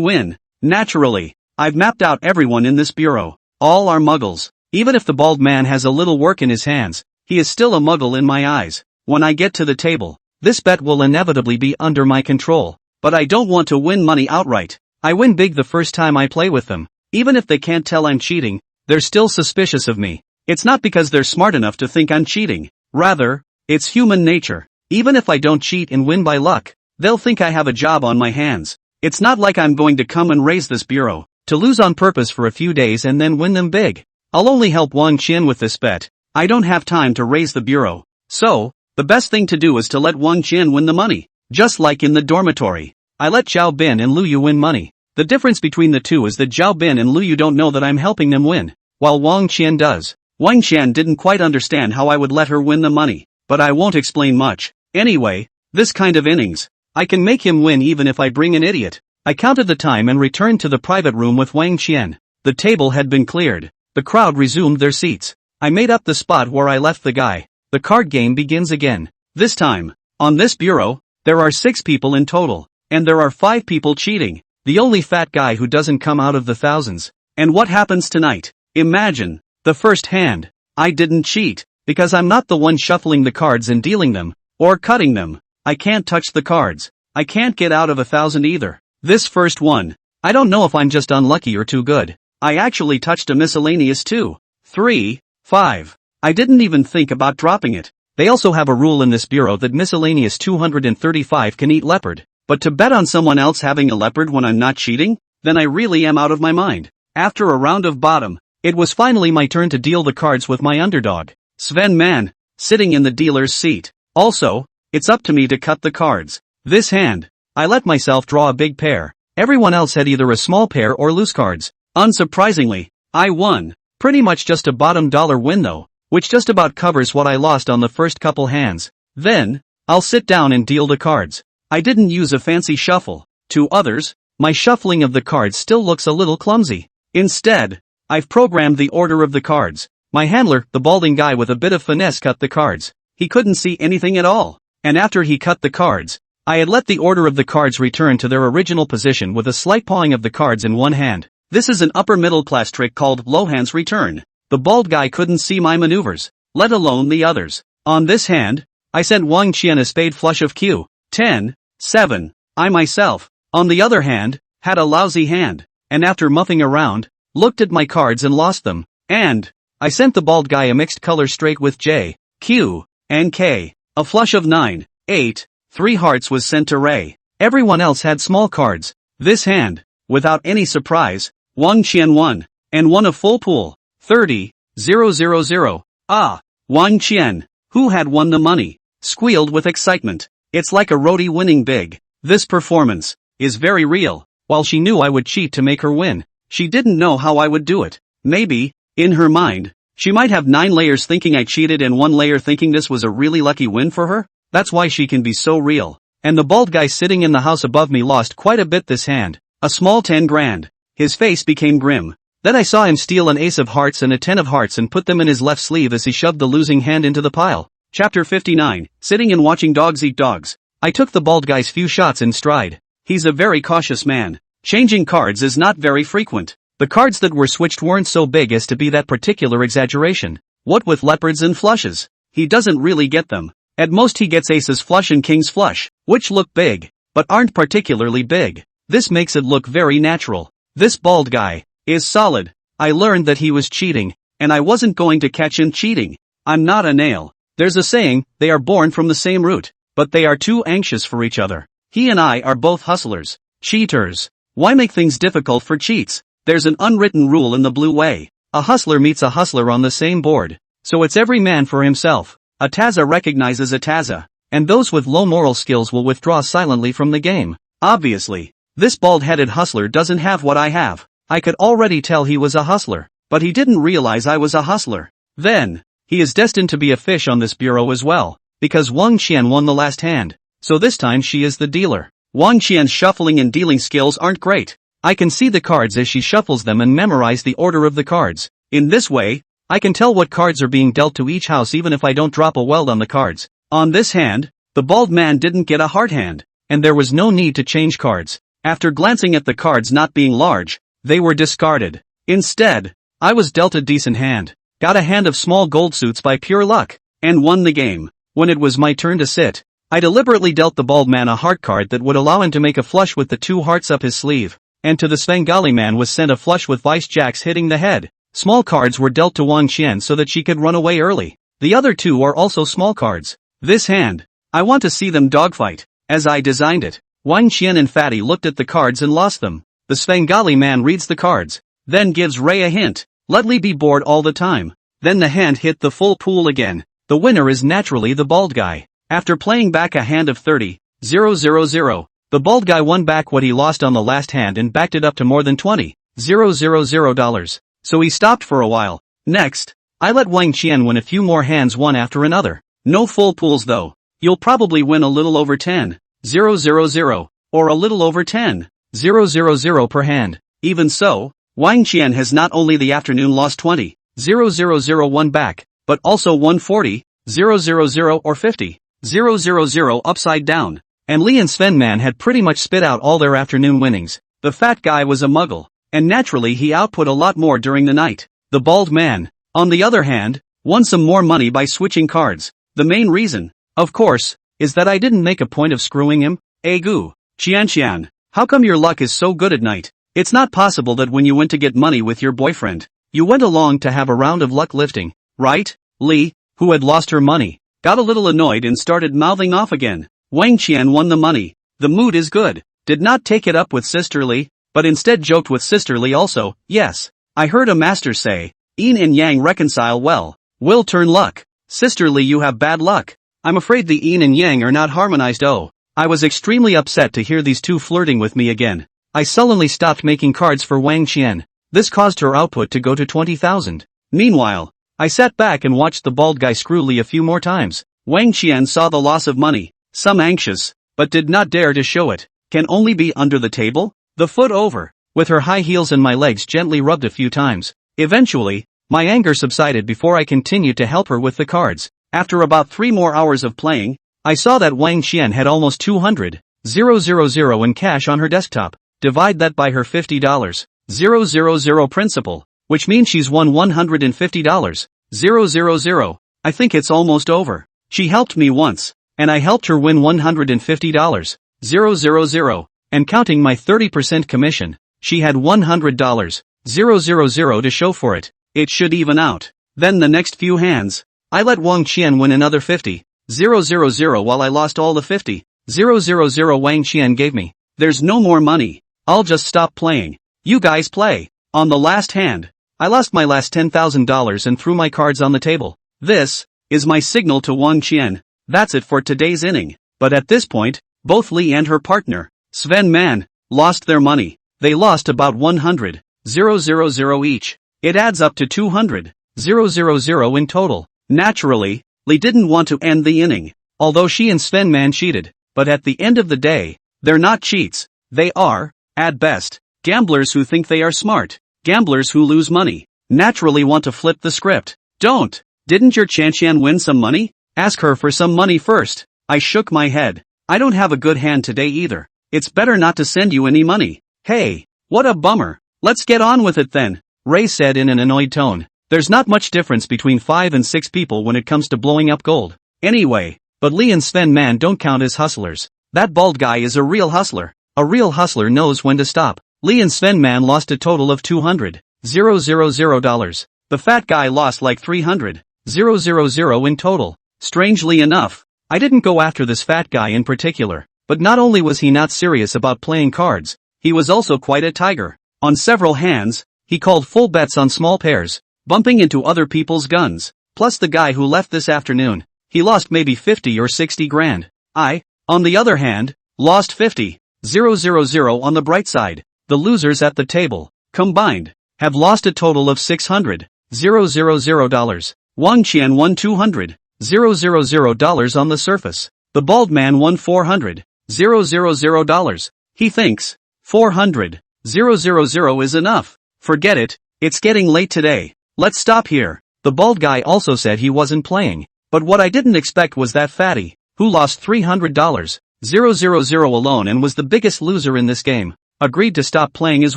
win. Naturally, I've mapped out everyone in this bureau. All are muggles. Even if the bald man has a little work in his hands, he is still a muggle in my eyes. When I get to the table, this bet will inevitably be under my control. But I don't want to win money outright. I win big the first time I play with them. Even if they can't tell I'm cheating, they're still suspicious of me. It's not because they're smart enough to think I'm cheating. Rather, it's human nature. Even if I don't cheat and win by luck, they'll think I have a job on my hands. It's not like I'm going to come and raise this bureau, to lose on purpose for a few days and then win them big. I'll only help Wang Qian with this bet. I don't have time to raise the bureau. So, the best thing to do is to let Wang Qian win the money. Just like in the dormitory, I let Zhao Bin and Lu Yu win money. The difference between the two is that Zhao Bin and Lu Yu don't know that I'm helping them win, while Wang Qian does. Wang Qian didn't quite understand how I would let her win the money, but I won't explain much. Anyway, this kind of innings, I can make him win even if I bring an idiot. I counted the time and returned to the private room with Wang Qian. The table had been cleared. The crowd resumed their seats. I made up the spot where I left the guy. The card game begins again. This time, on this bureau, there are 6 people in total. And there are 5 people cheating. The only fat guy who doesn't come out of the thousands. And what happens tonight? Imagine. The first hand. I didn't cheat. Because I'm not the one shuffling the cards and dealing them. Or cutting them. I can't touch the cards. I can't get out of 1,000 either. This first one. I don't know if I'm just unlucky or too good. I actually touched a miscellaneous 2, 3, 5. I didn't even think about dropping it. They also have a rule in this bureau that miscellaneous 235 can eat leopard. But to bet on someone else having a leopard when I'm not cheating? Then I really am out of my mind. After a round of bottom, it was finally my turn to deal the cards with my underdog, Sven Man, sitting in the dealer's seat. Also, it's up to me to cut the cards. This hand, I let myself draw a big pair. Everyone else had either a small pair or loose cards. Unsurprisingly, I won. Pretty much just a bottom dollar win though, which just about covers what I lost on the first couple hands. Then, I'll sit down and deal the cards. I didn't use a fancy shuffle. To others, my shuffling of the cards still looks a little clumsy. Instead, I've programmed the order of the cards. My handler, the balding guy with a bit of finesse, cut the cards. He couldn't see anything at all. And after he cut the cards, I had let the order of the cards return to their original position with a slight pawing of the cards in one hand. This is an upper middle class trick called low hands return. The bald guy couldn't see my maneuvers, let alone the others. On this hand, I sent Wang Qian a spade flush of Q, 10, 7. I myself, on the other hand, had a lousy hand, and after muffing around, looked at my cards and lost them. And I sent the bald guy a mixed color straight with J, Q, and K. A flush of 9, 8, 3 hearts was sent to Ray. Everyone else had small cards. This hand, without any surprise, Wang Qian won, and won a full pool, 30, 000. Ah, Wang Qian, who had won the money, squealed with excitement. It's like a roadie winning big. This performance is very real. While she knew I would cheat to make her win, she didn't know how I would do it. Maybe, in her mind, she might have 9 layers thinking I cheated and 1 layer thinking this was a really lucky win for her. That's why she can be so real. And the bald guy sitting in the house above me lost quite a bit this hand. A small 10 grand. His face became grim. Then I saw him steal an ace of hearts and a 10 of hearts and put them in his left sleeve as he shoved the losing hand into the pile. Chapter 59, Sitting and Watching Dogs Eat Dogs. I took the bald guy's few shots in stride. He's a very cautious man. Changing cards is not very frequent. The cards that were switched weren't so big as to be that particular exaggeration. What with leopards and flushes? He doesn't really get them. At most he gets aces flush and kings flush, which look big, but aren't particularly big. This makes it look very natural. This bald guy is solid. I learned that he was cheating, and I wasn't going to catch him cheating. I'm not a nail. There's a saying, they are born from the same root, but they are too anxious for each other. He and I are both hustlers. Cheaters. Why make things difficult for cheats? There's an unwritten rule in the blue way. A hustler meets a hustler on the same board. So it's every man for himself. A Taza recognizes a Taza, and those with low moral skills will withdraw silently from the game. Obviously, this bald-headed hustler doesn't have what I have. I could already tell he was a hustler, but he didn't realize I was a hustler. Then, he is destined to be a fish on this bureau as well, because Wang Qian won the last hand. So this time she is the dealer. Wang Qian's shuffling and dealing skills aren't great. I can see the cards as she shuffles them and memorize the order of the cards. In this way, I can tell what cards are being dealt to each house even if I don't drop a weld on the cards. On this hand, the bald man didn't get a heart hand, and there was no need to change cards. After glancing at the cards not being large, they were discarded. Instead, I was dealt a decent hand, got a hand of small gold suits by pure luck, and won the game. When it was my turn to sit, I deliberately dealt the bald man a heart card that would allow him to make a flush with the 2 hearts up his sleeve, and to the Svengali man was sent a flush with vice jacks hitting the head. Small cards were dealt to Wang Qian so that she could run away early. The other 2 are also small cards. This hand, I want to see them dogfight, as I designed it. Wang Qian and Fatty looked at the cards and lost them. The Svengali man reads the cards, then gives Ray a hint. Let Lee be bored all the time. Then the hand hit the full pool again. The winner is naturally the bald guy. After playing back a hand of 30, 000, the bald guy won back what he lost on the last hand and backed it up to more than 20, 000 dollars. So he stopped for a while. Next, I let Wang Qian win a few more hands one after another. No full pools though. You'll probably win a little over 10. 000, or a little over 10,000 per hand. Even so, Wang Qian has not only the afternoon lost 20,000 back, but also won 40,000 or 50,000 upside down. And Li and Sven Man had pretty much spit out all their afternoon winnings. The fat guy was a muggle, and naturally he output a lot more during the night. The bald man, on the other hand, won some more money by switching cards. The main reason, of course, is that I didn't make a point of screwing him. Gu, Qian, how come your luck is so good at night? It's not possible that when you went to get money with your boyfriend, you went along to have a round of luck lifting, right? Li, who had lost her money, got a little annoyed and started mouthing off again. Wang Qian won the money. The mood is good. Did not take it up with Sister Li, but instead joked with Sister Li also. Yes, I heard a master say, yin and yang reconcile well, will turn luck. Sister Li, you have bad luck. I'm afraid the yin and yang are not harmonized. Oh, I was extremely upset to hear these two flirting with me again. I sullenly stopped making cards for Wang Qian. This caused her output to go to 20,000. Meanwhile, I sat back and watched the bald guy screw Li a few more times. Wang Qian saw the loss of money, some anxious, but did not dare to show it. Can only be under the table? The foot over, with her high heels and my legs gently rubbed a few times. Eventually, my anger subsided before I continued to help her with the cards. After about 3 more hours of playing, I saw that Wang Qian had almost 200,000 in cash on her desktop. Divide that by her $50,000 principal, which means she's won $150,000. I think it's almost over. She helped me once, and I helped her win $150,000, and counting my 30% commission, she had $100,000 to show for it. It should even out. Then the next few hands, I let Wang Qian win another $50,000 while I lost all the $50,000 Wang Qian gave me. There's no more money. I'll just stop playing. You guys play. On the last hand, I lost my last $10,000 and threw my cards on the table. This is my signal to Wang Qian. That's it for today's inning. But at this point, both Li and her partner, Sven Man, lost their money. They lost about 100,000 each. It adds up to 200,000 in total. Naturally, Li didn't want to end the inning, although she and Sven Man cheated. But at the end of the day, they're not cheats. They are, at best, gamblers who think they are smart. Gamblers who lose money naturally want to flip the script. Didn't your Qian win some money? Ask her for some money first. I shook my head. I don't have a good hand today either. It's better not to send you any money. Hey, what a bummer. Let's get on with it then, Ray said in an annoyed tone. There's not much difference between 5 and 6 people when it comes to blowing up gold. Anyway, but Li and Sven Man don't count as hustlers. That bald guy is a real hustler. A real hustler knows when to stop. Li and Sven Man lost a total of $200,000. The fat guy lost like $300,000 in total. Strangely enough, I didn't go after this fat guy in particular, but not only was he not serious about playing cards, he was also quite a tiger. On several hands, he called full bets on small pairs, bumping into other people's guns. Plus the guy who left this afternoon, he lost maybe 50 or 60 grand. I, on the other hand, lost 50,000 on the bright side. The losers at the table, combined, have lost a total of $600,000. Wang Qian won $200,000 on the surface. The bald man won $400,000. He thinks $400,000 is enough. Forget it, it's getting late today. Let's stop here. The bald guy also said he wasn't playing, but what I didn't expect was that fatty, who lost $300,000 alone and was the biggest loser in this game, agreed to stop playing as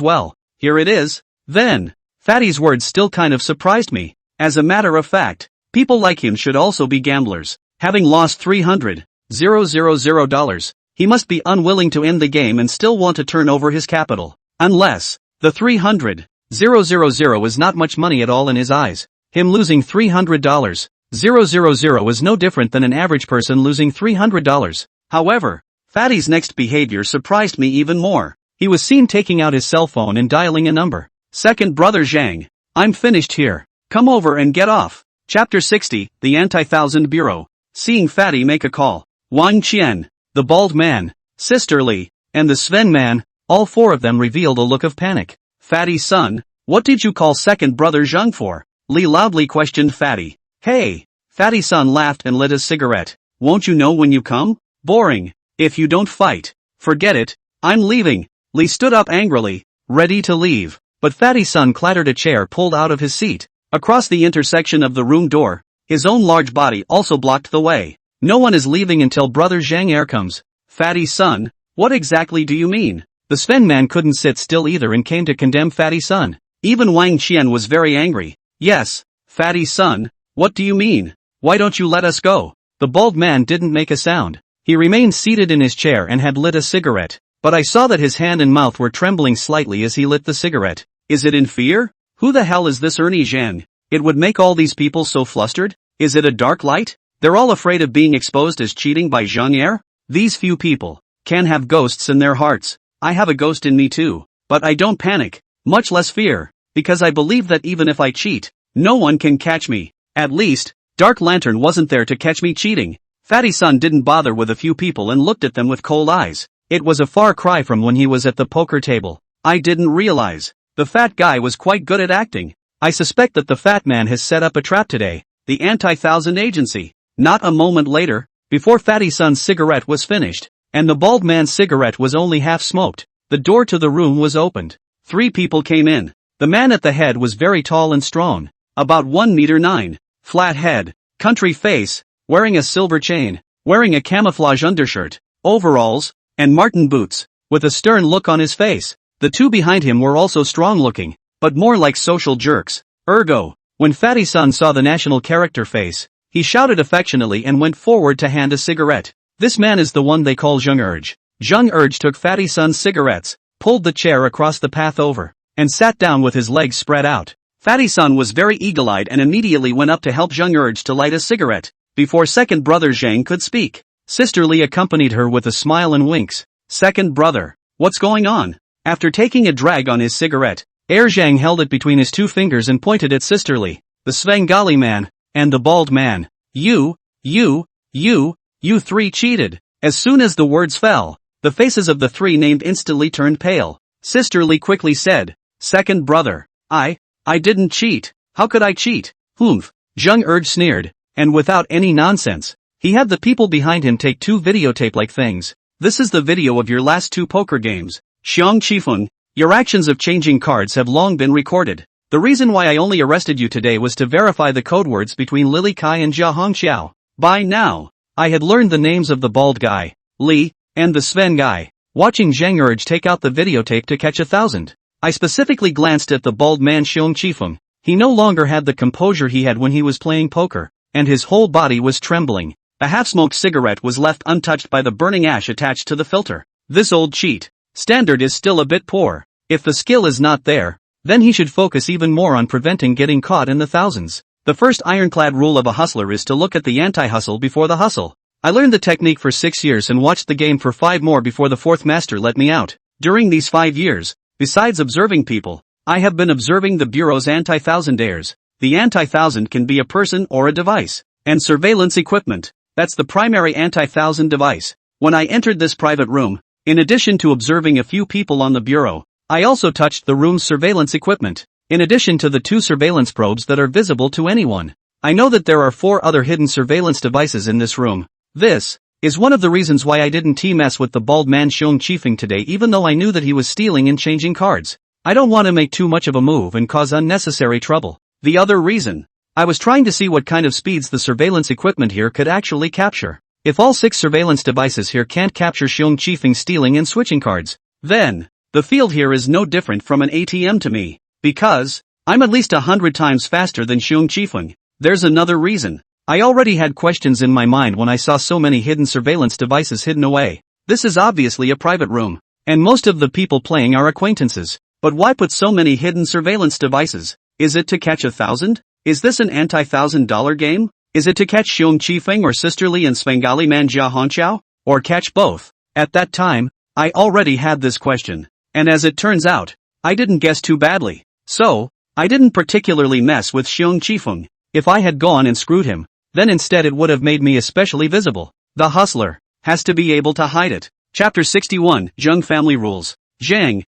well. Here it is. Then, Fatty's words still kind of surprised me. As a matter of fact, people like him should also be gamblers. Having lost $300,000, he must be unwilling to end the game and still want to turn over his capital. Unless, the $300,000 is not much money at all in his eyes. Him losing $300,000 is no different than an average person losing $300. However, Fatty's next behavior surprised me even more. He was seen taking out his cell phone and dialing a number. Second brother Zhang, I'm finished here. Come over and get off. Chapter 60, The Anti-Thousand Bureau. Seeing Fatty make a call, Wang Qian, the bald man, Sister Li, and the Sven man, all 4 of them revealed a look of panic. Fatty son, what did you call second brother Zhang for? Li loudly questioned Fatty. Hey, Fatty son laughed and lit a cigarette. Won't you know when you come? Boring. If you don't fight, forget it, I'm leaving. Lee stood up angrily, ready to leave, but Fatty Sun clattered a chair pulled out of his seat. Across the intersection of the room door, his own large body also blocked the way. No one is leaving until Brother Zhang Air comes. Fatty Sun, what exactly do you mean? The Sven man couldn't sit still either and came to condemn Fatty Sun. Even Wang Qian was very angry. Yes, Fatty Sun, what do you mean? Why don't you let us go? The bald man didn't make a sound. He remained seated in his chair and had lit a cigarette, but I saw that his hand and mouth were trembling slightly as he lit the cigarette. Is it in fear? Who the hell is this Ernie Zhang? It would make all these people so flustered? Is it a dark light? They're all afraid of being exposed as cheating by Zhang Er? These few people can have ghosts in their hearts. I have a ghost in me too, but I don't panic, much less fear, because I believe that even if I cheat, no one can catch me. At least, Dark Lantern wasn't there to catch me cheating. Fatty Sun didn't bother with a few people and looked at them with cold eyes. It was a far cry from when he was at the poker table. I didn't realize. The fat guy was quite good at acting. I suspect that the fat man has set up a trap today. The Anti-Thousand Agency. Not a moment later, before Fatty Sun's cigarette was finished, and the bald man's cigarette was only half smoked, the door to the room was opened. 3 people came in. The man at the head was very tall and strong, about 1 meter 9, flat head, country face, wearing a silver chain, wearing a camouflage undershirt, overalls, and marten boots, with a stern look on his face. The 2 behind him were also strong-looking, but more like social jerks. Ergo, when Fatty Sun saw the national character face, he shouted affectionately and went forward to hand a cigarette. This man is the one they call Zheng Urge. Zheng Urge took Fatty Sun's cigarettes, pulled the chair across the path over, and sat down with his legs spread out. Fatty Sun was very eagle-eyed and immediately went up to help Zheng Urge to light a cigarette, before second brother Zhang could speak. Sister Lee accompanied her with a smile and winks. Second brother, what's going on? After taking a drag on his cigarette, Zhang held it between his 2 fingers and pointed at Sister Lee, the Svengali man, and the bald man. You 3 cheated. As soon as the words fell, the faces of the 3 named instantly turned pale. Sister Lee quickly said, second brother, I didn't cheat. How could I cheat? Humph. Zheng Urge sneered, and without any nonsense, he had the people behind him take 2 videotape-like things. This is the video of your last 2 poker games. Xiang Qifeng, your actions of changing cards have long been recorded. The reason why I only arrested you today was to verify the code words between Lily Kai and Jia Hongxiao. By now, I had learned the names of the bald guy, Li, and the Sven guy. Watching Zheng Urge take out the videotape to catch 1,000. I specifically glanced at the bald man Xiang Qifeng. He no longer had the composure he had when he was playing poker, and his whole body was trembling. A half-smoked cigarette was left untouched by the burning ash attached to the filter. This old cheat standard is still a bit poor. If the skill is not there, then he should focus even more on preventing getting caught in the thousands. The first ironclad rule of a hustler is to look at the anti-hustle before the hustle. I learned the technique for 6 years and watched the game for 5 more before the 4th master let me out. During these 5 years, besides observing people, I have been observing the Bureau's anti-thousandaires. The anti-thousand can be a person or a device. And surveillance equipment. That's the primary anti-thousand device. When I entered this private room, in addition to observing a few people on the Bureau, I also touched the room's surveillance equipment. In addition to the 2 surveillance probes that are visible to anyone, I know that there are 4 other hidden surveillance devices in this room. This is one of the reasons why I didn't mess with the bald man Xiang Qifeng today, even though I knew that he was stealing and changing cards. I don't want to make too much of a move and cause unnecessary trouble. The other reason, I was trying to see what kind of speeds the surveillance equipment here could actually capture. If all 6 surveillance devices here can't capture Xiang Qifeng stealing and switching cards, then the field here is no different from an ATM to me, because I'm at least 100 times faster than Xiang Qifeng. There's another reason. I already had questions in my mind when I saw so many hidden surveillance devices hidden away. This is obviously a private room, and most of the people playing are acquaintances. But why put so many hidden surveillance devices? Is it to catch 1,000? Is this an anti-$1,000 game? Is it to catch Xiang Qifeng or Sister Lee and Svengali man Jia Hongxiao? Or catch both? At that time, I already had this question. And as it turns out, I didn't guess too badly. So, I didn't particularly mess with Xiang Qifeng. If I had gone and screwed him, then instead it would have made me especially visible. The hustler has to be able to hide it. Chapter 61, Zheng Family Rules. Zheng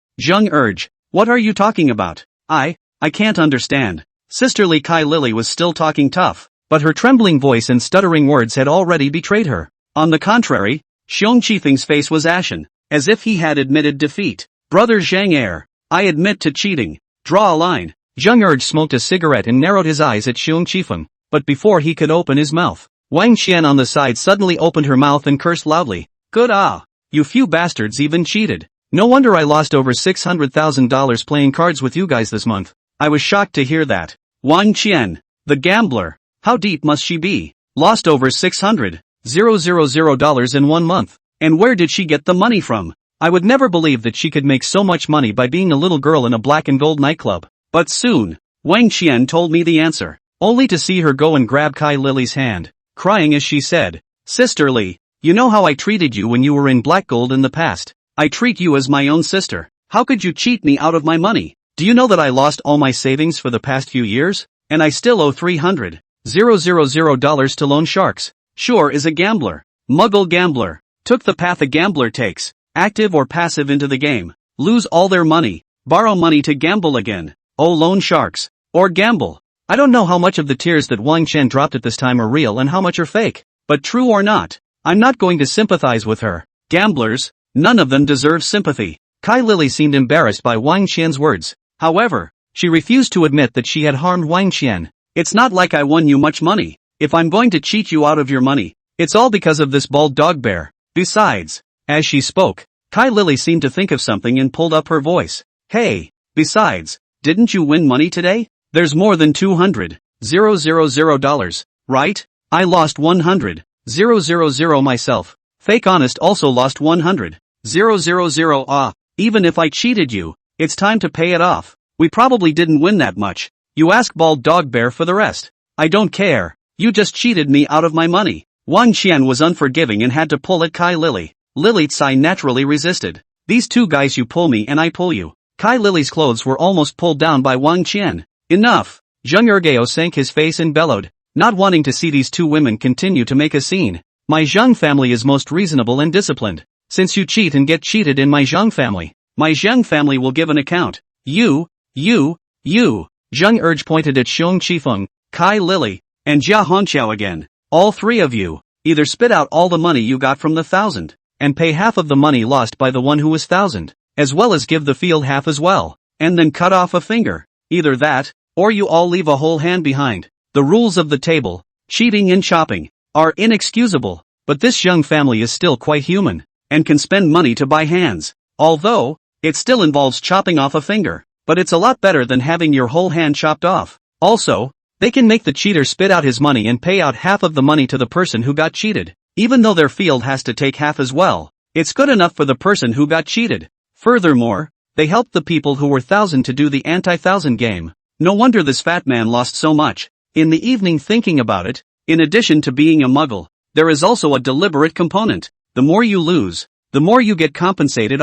Urge, what are you talking about? I can't understand. Sister Lee Kai Lily was still talking tough, but her trembling voice and stuttering words had already betrayed her. On the contrary, Xiong Qifeng's face was ashen, as if he had admitted defeat. Brother Zhang, I admit to cheating. Draw a line. Zheng Erge smoked a cigarette and narrowed his eyes at Xiong Qifeng, but before he could open his mouth, Wang Qian on the side suddenly opened her mouth and cursed loudly. Good you few bastards even cheated. No wonder I lost over $600,000 playing cards with you guys this month. I was shocked to hear that. Wang Qian, the gambler. How deep must she be? Lost over $600,000 in 1 month. And where did she get the money from? I would never believe that she could make so much money by being a little girl in a black and gold nightclub. But soon, Wang Qian told me the answer, only to see her go and grab Kai Lily's hand, crying as she said, Sister Li, you know how I treated you when you were in black gold in the past. I treat you as my own sister. How could you cheat me out of my money? Do you know that I lost all my savings for the past few years? And I still owe $300,000 to loan sharks. Sure is a gambler. Muggle gambler. Took the path a gambler takes, active or passive into the game. Lose all their money. Borrow money to gamble again. Oh loan sharks. Or gamble. I don't know how much of the tears that Wang Qian dropped at this time are real and how much are fake. But true or not, I'm not going to sympathize with her. Gamblers, none of them deserve sympathy. Kai Lily seemed embarrassed by Wang Qian's words. However, she refused to admit that she had harmed Wang Qian. It's not like I won you much money. If I'm going to cheat you out of your money, it's all because of this bald dog bear. Besides, as she spoke, Kai Lily seemed to think of something and pulled up her voice. Hey, besides, didn't you win money today? There's more than $200,000, right? I lost $100,000 myself. Fake Honest also lost $100,000. Even if I cheated you, it's time to pay it off. We probably didn't win that much. You ask Bald Dog Bear for the rest. I don't care. You just cheated me out of my money. Wang Qian was unforgiving and had to pull at Kai Lily. Lily Tsai naturally resisted. These two guys, you pull me and I pull you. Kai Lily's clothes were almost pulled down by Wang Qian. Enough. Zheng Ergeo sank his face and bellowed, not wanting to see these two women continue to make a scene. My Zheng family is most reasonable and disciplined. Since you cheat and get cheated in my Zheng family, my Zheng family will give an account. You. Zheng Erge pointed at Xiong Qifeng, Kai Lily, and Jia Hongqiao again. All three of you, either spit out all the money you got from the 1,000, and pay half of the money lost by the one who was 1,000, as well as give the field half as well, and then cut off a finger. Either that, or you all leave a whole hand behind. The rules of the table, cheating and chopping, are inexcusable, but this young family is still quite human, and can spend money to buy hands. Although, it still involves chopping off a finger, but it's a lot better than having your whole hand chopped off. Also, they can make the cheater spit out his money and pay out half of the money to the person who got cheated. Even though their field has to take half as well, it's good enough for the person who got cheated. Furthermore, they helped the people who were 1,000 to do the anti-1,000 game. No wonder this fat man lost so much. In the evening, thinking about it, in addition to being a muggle, there is also a deliberate component. The more you lose, the more you get compensated.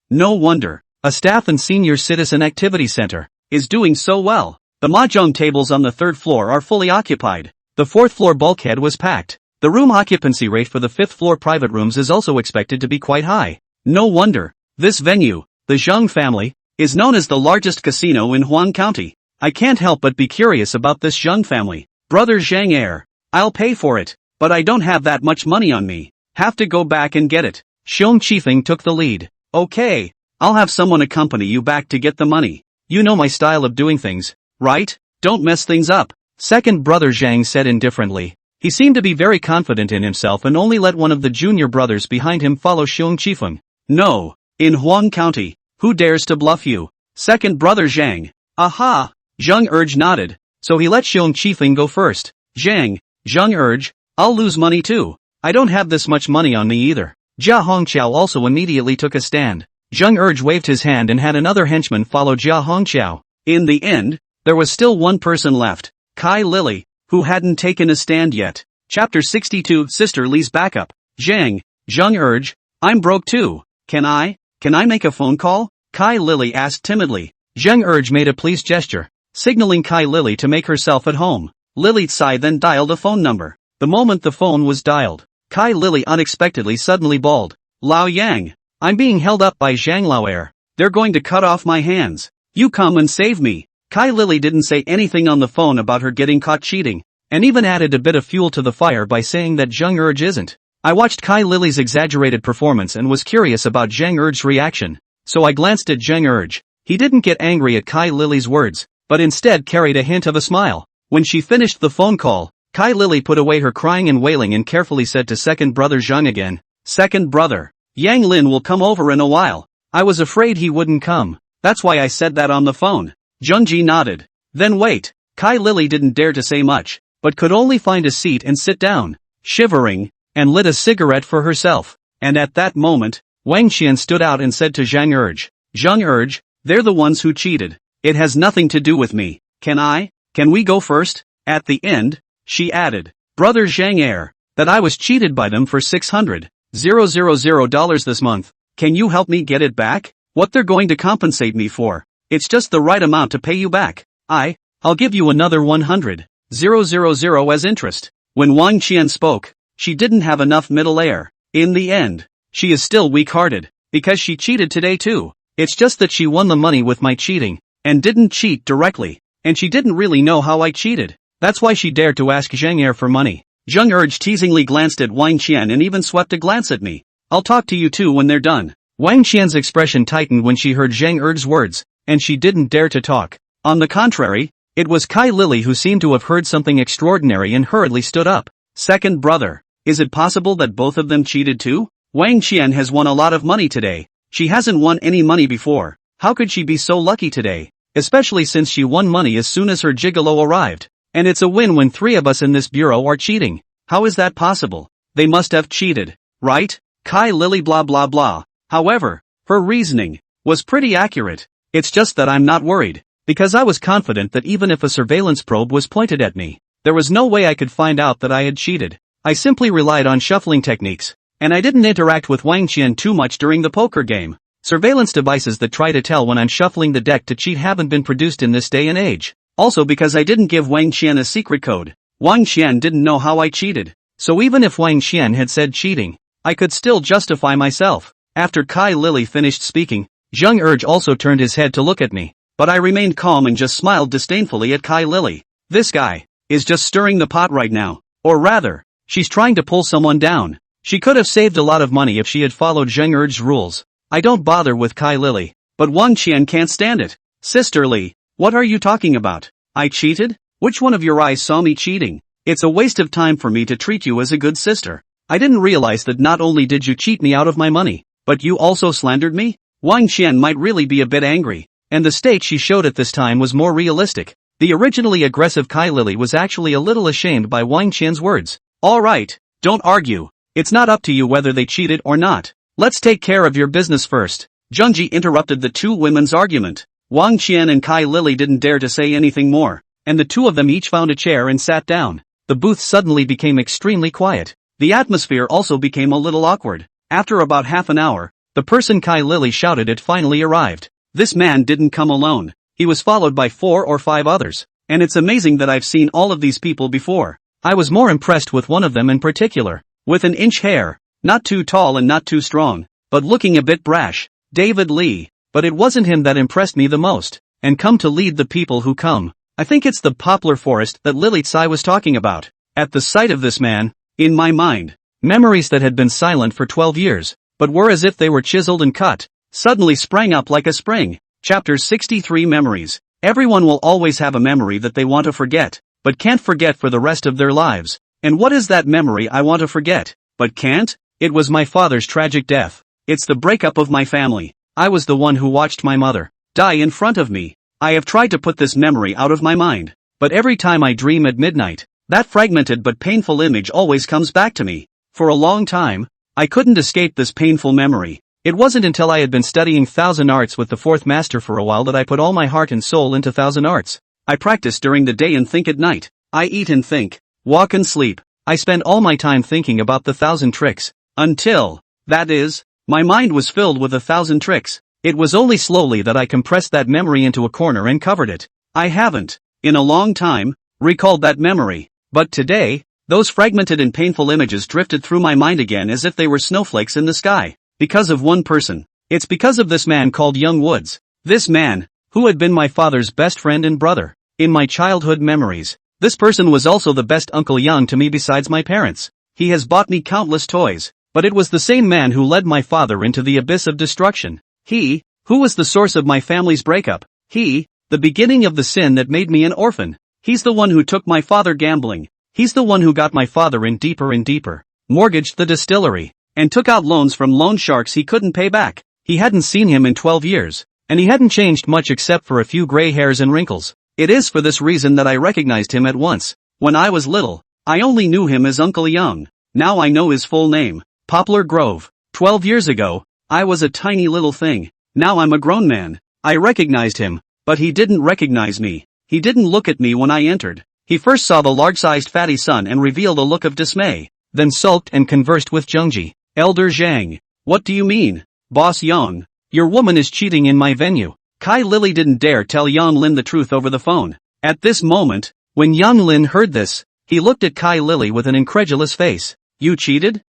No wonder a staff and senior citizen activity center is doing so well. The mahjong tables on the 3rd floor are fully occupied. The 4th floor bulkhead was packed. The room occupancy rate for the 5th floor private rooms is also expected to be quite high. No wonder this venue, the Zhang family, is known as the largest casino in Huang County. I can't help but be curious about this Zhang family. Brother Zhang, I'll pay for it, but I don't have that much money on me. Have to go back and get it. Xiong Qifeng took the lead. Okay, I'll have someone accompany you back to get the money. You know my style of doing things, right? Don't mess things up. Second brother Zhang said indifferently. He seemed to be very confident in himself and only let one of the junior brothers behind him follow Xiong Qifeng. No, in Huang County, who dares to bluff you? Second brother Zhang. Aha! Zheng Erge nodded, so he let Xiong Qifeng go first. Zheng Erge, I'll lose money too. I don't have this much money on me either. Jia Hongqiao also immediately took a stand. Zheng Erge waved his hand and had another henchman follow Jia Hongqiao. In the end, there was still one person left, Kai Lily, who hadn't taken a stand yet. Chapter 62 Sister Lee's Backup. Zheng Erge, I'm broke too. Can I make a phone call? Kai Lily asked timidly. Zheng Erge made a pleased gesture, signaling Kai Lily to make herself at home. Lily Tsai then dialed a phone number. The moment the phone was dialed, Kai Lily unexpectedly suddenly bawled. Lao Yang, I'm being held up by Zhang Laoer. They're going to cut off my hands. You come and save me. Kai Lily didn't say anything on the phone about her getting caught cheating, and even added a bit of fuel to the fire by saying that Zheng Erge isn't I watched Kai Lily's exaggerated performance and was curious about Zhang Er's reaction, so I glanced at Zhang Er. He didn't get angry at Kai Lily's words, but instead carried a hint of a smile. When she finished the phone call, Kai Lily put away her crying and wailing and carefully said to second brother Zhang again, "Second brother, Yang Lin will come over in a while. I was afraid he wouldn't come. That's why I said that on the phone." Zhengji nodded. Then wait. Kai Lily didn't dare to say much, but could only find a seat and sit down, shivering, and lit a cigarette for herself. And at that moment, Wang Qian stood out and said to Zhang Er, "Zhang Er, they're the ones who cheated. It has nothing to do with me. Can we go first?" At the end, she added, "Brother Zhang Er, that I was cheated by them for $600,000 this month. Can you help me get it back? What they're going to compensate me for? It's just the right amount to pay you back. I'll give you another 100,000 as interest." When Wang Qian spoke, she didn't have enough middle air. In the end, she is still weak-hearted, because she cheated today too. It's just that she won the money with my cheating, and didn't cheat directly, and she didn't really know how I cheated. That's why she dared to ask Zhang Er for money. Zhang Er teasingly glanced at Wang Qian and even swept a glance at me. "I'll talk to you too when they're done." Wang Qian's expression tightened when she heard Zhang Er's words, and she didn't dare to talk. On the contrary, it was Kai Lily who seemed to have heard something extraordinary and hurriedly stood up. "Second brother, is it possible that both of them cheated too? Wang Qian has won a lot of money today. She hasn't won any money before. How could she be so lucky today? Especially since she won money as soon as her gigolo arrived. And it's a win when three of us in this bureau are cheating. How is that possible? They must have cheated, right?" Kai Lily blah blah blah. However, her reasoning was pretty accurate. It's just that I'm not worried, because I was confident that even if a surveillance probe was pointed at me, there was no way I could find out that I had cheated. I simply relied on shuffling techniques, and I didn't interact with Wang Qian too much during the poker game. Surveillance devices that try to tell when I'm shuffling the deck to cheat haven't been produced in this day and age. Also because I didn't give Wang Qian a secret code, Wang Qian didn't know how I cheated. So even if Wang Qian had said cheating, I could still justify myself. After Kai Lily finished speaking, Zhang Er also turned his head to look at me, but I remained calm and just smiled disdainfully at Kai Lily. This guy is just stirring the pot right now. Or rather, she's trying to pull someone down. She could have saved a lot of money if she had followed Zhang Er's rules. I don't bother with Kai Lily, but Wang Qian can't stand it. "Sisterly, what are you talking about? I cheated? Which one of your eyes saw me cheating? It's a waste of time for me to treat you as a good sister. I didn't realize that not only did you cheat me out of my money, but you also slandered me?" Wang Qian might really be a bit angry, and the state she showed at this time was more realistic. The originally aggressive Kai Lily was actually a little ashamed by Wang Qian's words. "Alright, don't argue. It's not up to you whether they cheated or not. Let's take care of your business first." Zhengji interrupted the two women's argument. Wang Qian and Kai Lily didn't dare to say anything more, and the two of them each found a chair and sat down. The booth suddenly became extremely quiet. The atmosphere also became a little awkward. After about half an hour, the person Kai Lily shouted at finally arrived. This man didn't come alone. He was followed by 4 or 5 others, and it's amazing that I've seen all of these people before. I was more impressed with one of them in particular, with an inch hair, not too tall and not too strong, but looking a bit brash, David Lee. But it wasn't him that impressed me the most, and come to lead the people who come. I think it's the poplar forest that Lily Tsai was talking about. At the sight of this man, in my mind, memories that had been silent for 12 years, but were as if they were chiseled and cut, suddenly sprang up like a spring. Chapter 63 Memories. Everyone will always have a memory that they want to forget, but can't forget for the rest of their lives. And what is that memory I want to forget, but can't? It was my father's tragic death. It's the breakup of my family. I was the one who watched my mother die in front of me. I have tried to put this memory out of my mind, but every time I dream at midnight, that fragmented but painful image always comes back to me. For a long time, I couldn't escape this painful memory. It wasn't until I had been studying Thousand Arts with the fourth master for a while that I put all my heart and soul into Thousand Arts. I practice during the day and think at night. I eat and think, walk and sleep. I spend all my time thinking about the 1,000 tricks. Until, that is, my mind was filled with 1,000 tricks. It was only slowly that I compressed that memory into a corner and covered it. I haven't, in a long time, recalled that memory. But today, those fragmented and painful images drifted through my mind again as if they were snowflakes in the sky. Because of one person. It's because of this man called Young Woods. This man, who had been my father's best friend and brother. In my childhood memories, this person was also the best Uncle Young to me besides my parents. He has bought me countless toys, but it was the same man who led my father into the abyss of destruction. He, who was the source of my family's breakup. He, the beginning of the sin that made me an orphan. He's the one who took my father gambling. He's the one who got my father in deeper and deeper, mortgaged the distillery, and took out loans from loan sharks he couldn't pay back. He hadn't seen him in 12 years, and he hadn't changed much except for a few gray hairs and wrinkles. It is for this reason that I recognized him at once. When I was little, I only knew him as Uncle Young. Now I know his full name, Poplar Grove. 12 years ago, I was a tiny little thing. Now I'm a grown man. I recognized him, but he didn't recognize me. He didn't look at me when I entered. He first saw the large-sized fatty son and revealed a look of dismay, then sulked and conversed with Zhengji. Elder Zhang. What do you mean, Boss Yang? Your woman is cheating in my venue. Kai Lily didn't dare tell Yang Lin the truth over the phone. At this moment, when Yang Lin heard this, he looked at Kai Lily with an incredulous face. You cheated?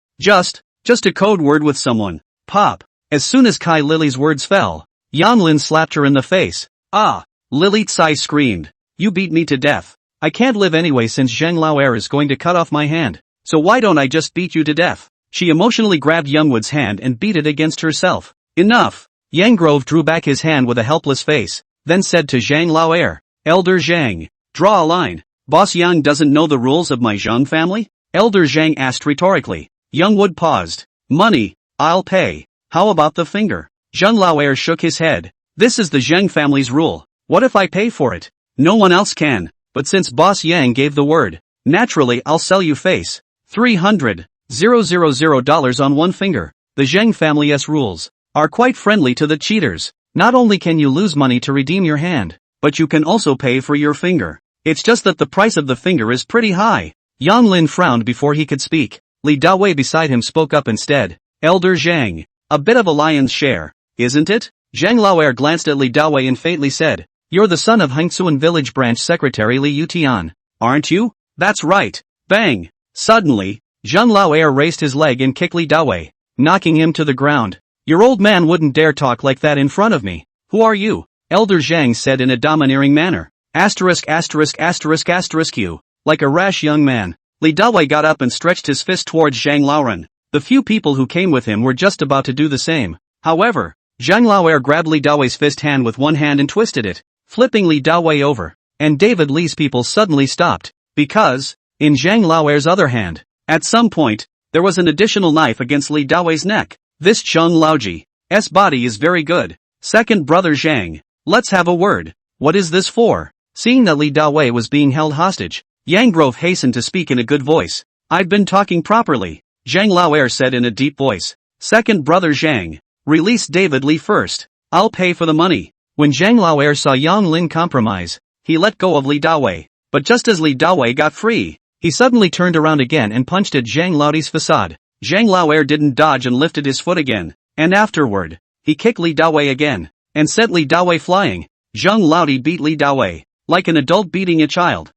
Just a code word with someone. Pop. As soon as Kai Lily's words fell, Yang Lin slapped her in the face. Ah! Lily Tsai screamed. You beat me to death. I can't live anyway since Zheng Laoer is going to cut off my hand. So why don't I just beat you to death? She emotionally grabbed Youngwood's hand and beat it against herself. Enough! Yang Grove drew back his hand with a helpless face, then said to Zhang Laoer, Elder Zhang, draw a line. Boss Yang doesn't know the rules of my Zhang family? Elder Zhang asked rhetorically. Youngwood paused. Money, I'll pay. How about the finger? Zhang Laoer shook his head. This is the Zhang family's rule. What if I pay for it? No one else can, but since Boss Yang gave the word, naturally I'll sell you face. $300,000 on one finger. The Zhang family's rules are quite friendly to the cheaters. Not only can you lose money to redeem your hand, but you can also pay for your finger. It's just that the price of the finger is pretty high. Yang Lin frowned before he could speak. Li Dawei beside him spoke up instead. Elder Zhang, a bit of a lion's share, isn't it? Zhang Laoer glanced at Li Dawei and faintly said, You're the son of Hengsuan Village Branch Secretary Li Yutian, aren't you? That's right. Bang! Suddenly, Zhang Laoer raised his leg and kicked Li Dawei, knocking him to the ground. Your old man wouldn't dare talk like that in front of me. Who are you? Elder Zhang said in a domineering manner. You, like a rash young man. Li Dawei got up and stretched his fist towards Zhang Laoren. The few people who came with him were just about to do the same. However, Zhang Laoer grabbed Li Dawei's fist hand with one hand and twisted it, flipping Li Dawei over. And David Li's people suddenly stopped, because, in Zhang Laoer's other hand, at some point, there was an additional knife against Li Dawei's neck. This Chung Laoji's body is very good. Second brother Zhang, let's have a word. What is this for? Seeing that Li Dawei was being held hostage, Yang Grove hastened to speak in a good voice. I've been talking properly, Zhang Laoer said in a deep voice. Second brother Zhang, release David Li first. I'll pay for the money. When Zhang Laoer saw Yang Lin compromise, he let go of Li Dawei. But just as Li Dawei got free, he suddenly turned around again and punched at Zhang Laoti's facade. Zhang Laoer didn't dodge and lifted his foot again, and afterward, he kicked Li Dawei again, and sent Li Dawei flying. Zhang Laoti beat Li Dawei, like an adult beating a child.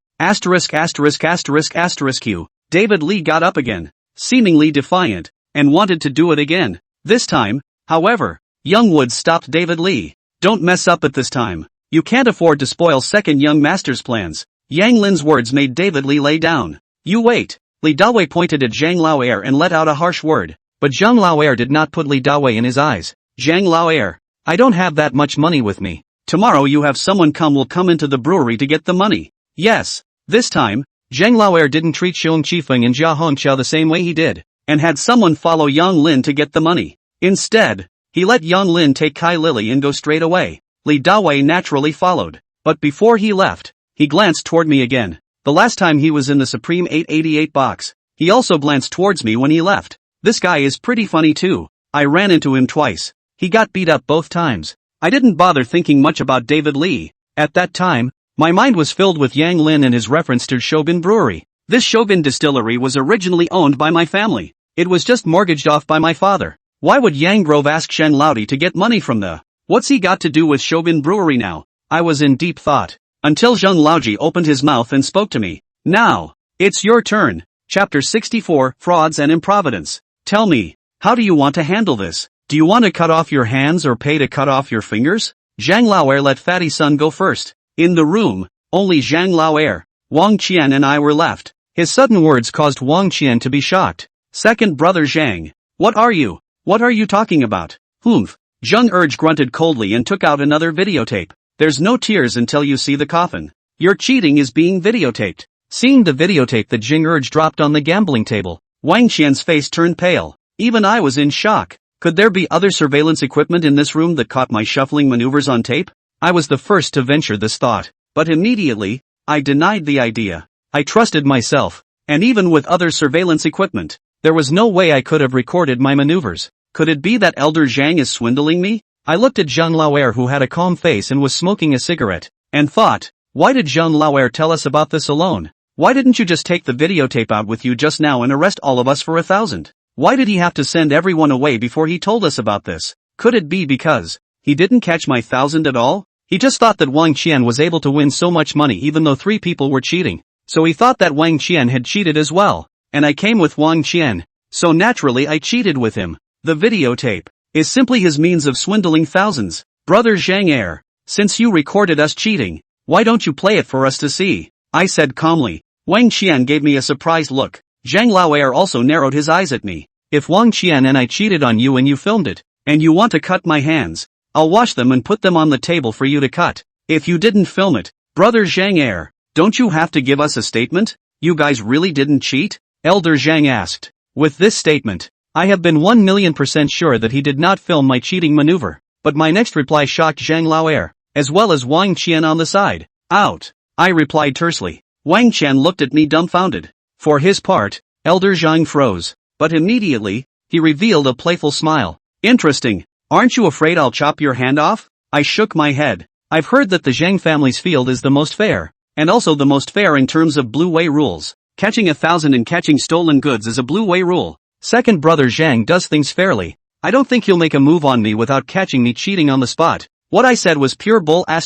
Q. David Li got up again, seemingly defiant, and wanted to do it again. This time, however, Youngwood stopped David Li. Don't mess up at this time. You can't afford to spoil second young master's plans. Yang Lin's words made David Li lay down. You wait. Li Dawei pointed at Zhang Laoer and let out a harsh word, but Zhang Laoer did not put Li Dawei in his eyes. Zhang Laoer, I don't have that much money with me. Tomorrow you have someone will come into the brewery to get the money. Yes. This time, Zhang Laoer didn't treat Xiong Qifeng and Jia Hongqiao the same way he did, and had someone follow Yang Lin to get the money. Instead, he let Yang Lin take Kai Lily and go straight away. Li Dawei naturally followed, but before he left, he glanced toward me again. The last time he was in the Supreme 888 box, he also glanced towards me when he left. This guy is pretty funny too. I ran into him twice. He got beat up both times. I didn't bother thinking much about David Li. At that time, my mind was filled with Yang Lin and his reference to Shobin Brewery. This Shobin distillery was originally owned by my family. It was just mortgaged off by my father. Why would Yang Grove ask Shen Laoti to get money from the... What's he got to do with Shobin Brewery now? I was in deep thought, until Zheng Laoji opened his mouth and spoke to me. Now, it's your turn. Chapter 64, Frauds and Improvidence. Tell me, how do you want to handle this? Do you want to cut off your hands or pay to cut off your fingers? Zhang Laoer let Fatty Sun go first. In the room, only Zhang Laoer, Wang Qian and I were left. His sudden words caused Wang Qian to be shocked. Second brother Zhang. What are you? What are you talking about? Humph. Zhang Erge grunted coldly and took out another videotape. There's no tears until you see the coffin. Your cheating is being videotaped. Seeing the videotape that Zhang Erge dropped on the gambling table, Wang Qian's face turned pale. Even I was in shock. Could there be other surveillance equipment in this room that caught my shuffling maneuvers on tape? I was the first to venture this thought. But immediately, I denied the idea. I trusted myself. And even with other surveillance equipment, there was no way I could have recorded my maneuvers. Could it be that Elder Zhang is swindling me? I looked at Zhang Laoer, who had a calm face and was smoking a cigarette, and thought, why did Zhang Laoer tell us about this alone? Why didn't you just take the videotape out with you just now and arrest all of us for 1,000? Why did he have to send everyone away before he told us about this? Could it be because he didn't catch my 1,000 at all? He just thought that Wang Qian was able to win so much money even though 3 people were cheating. So he thought that Wang Qian had cheated as well. And I came with Wang Qian. So naturally I cheated with him. The videotape is simply his means of swindling thousands. Brother Zhang Er, since you recorded us cheating, why don't you play it for us to see? I said calmly. Wang Qian gave me a surprised look. Zhang Laoer also narrowed his eyes at me. If Wang Qian and I cheated on you and you filmed it, and you want to cut my hands, I'll wash them and put them on the table for you to cut. If you didn't film it, Brother Zhang Er, don't you have to give us a statement? You guys really didn't cheat? Elder Zhang asked. With this statement, I have been 1,000,000% sure that he did not film my cheating maneuver. But my next reply shocked Zhang Laoer, as well as Wang Qian on the side. Out. I replied tersely. Wang Qian looked at me dumbfounded. For his part, Elder Zhang froze. But immediately, he revealed a playful smile. Interesting. Aren't you afraid I'll chop your hand off? I shook my head. I've heard that the Zhang family's field is the most fair. And also the most fair in terms of blue way rules. Catching 1,000 and catching stolen goods is a blue way rule. Second brother Zhang does things fairly. I don't think he'll make a move on me without catching me cheating on the spot. What I said was pure bull ********.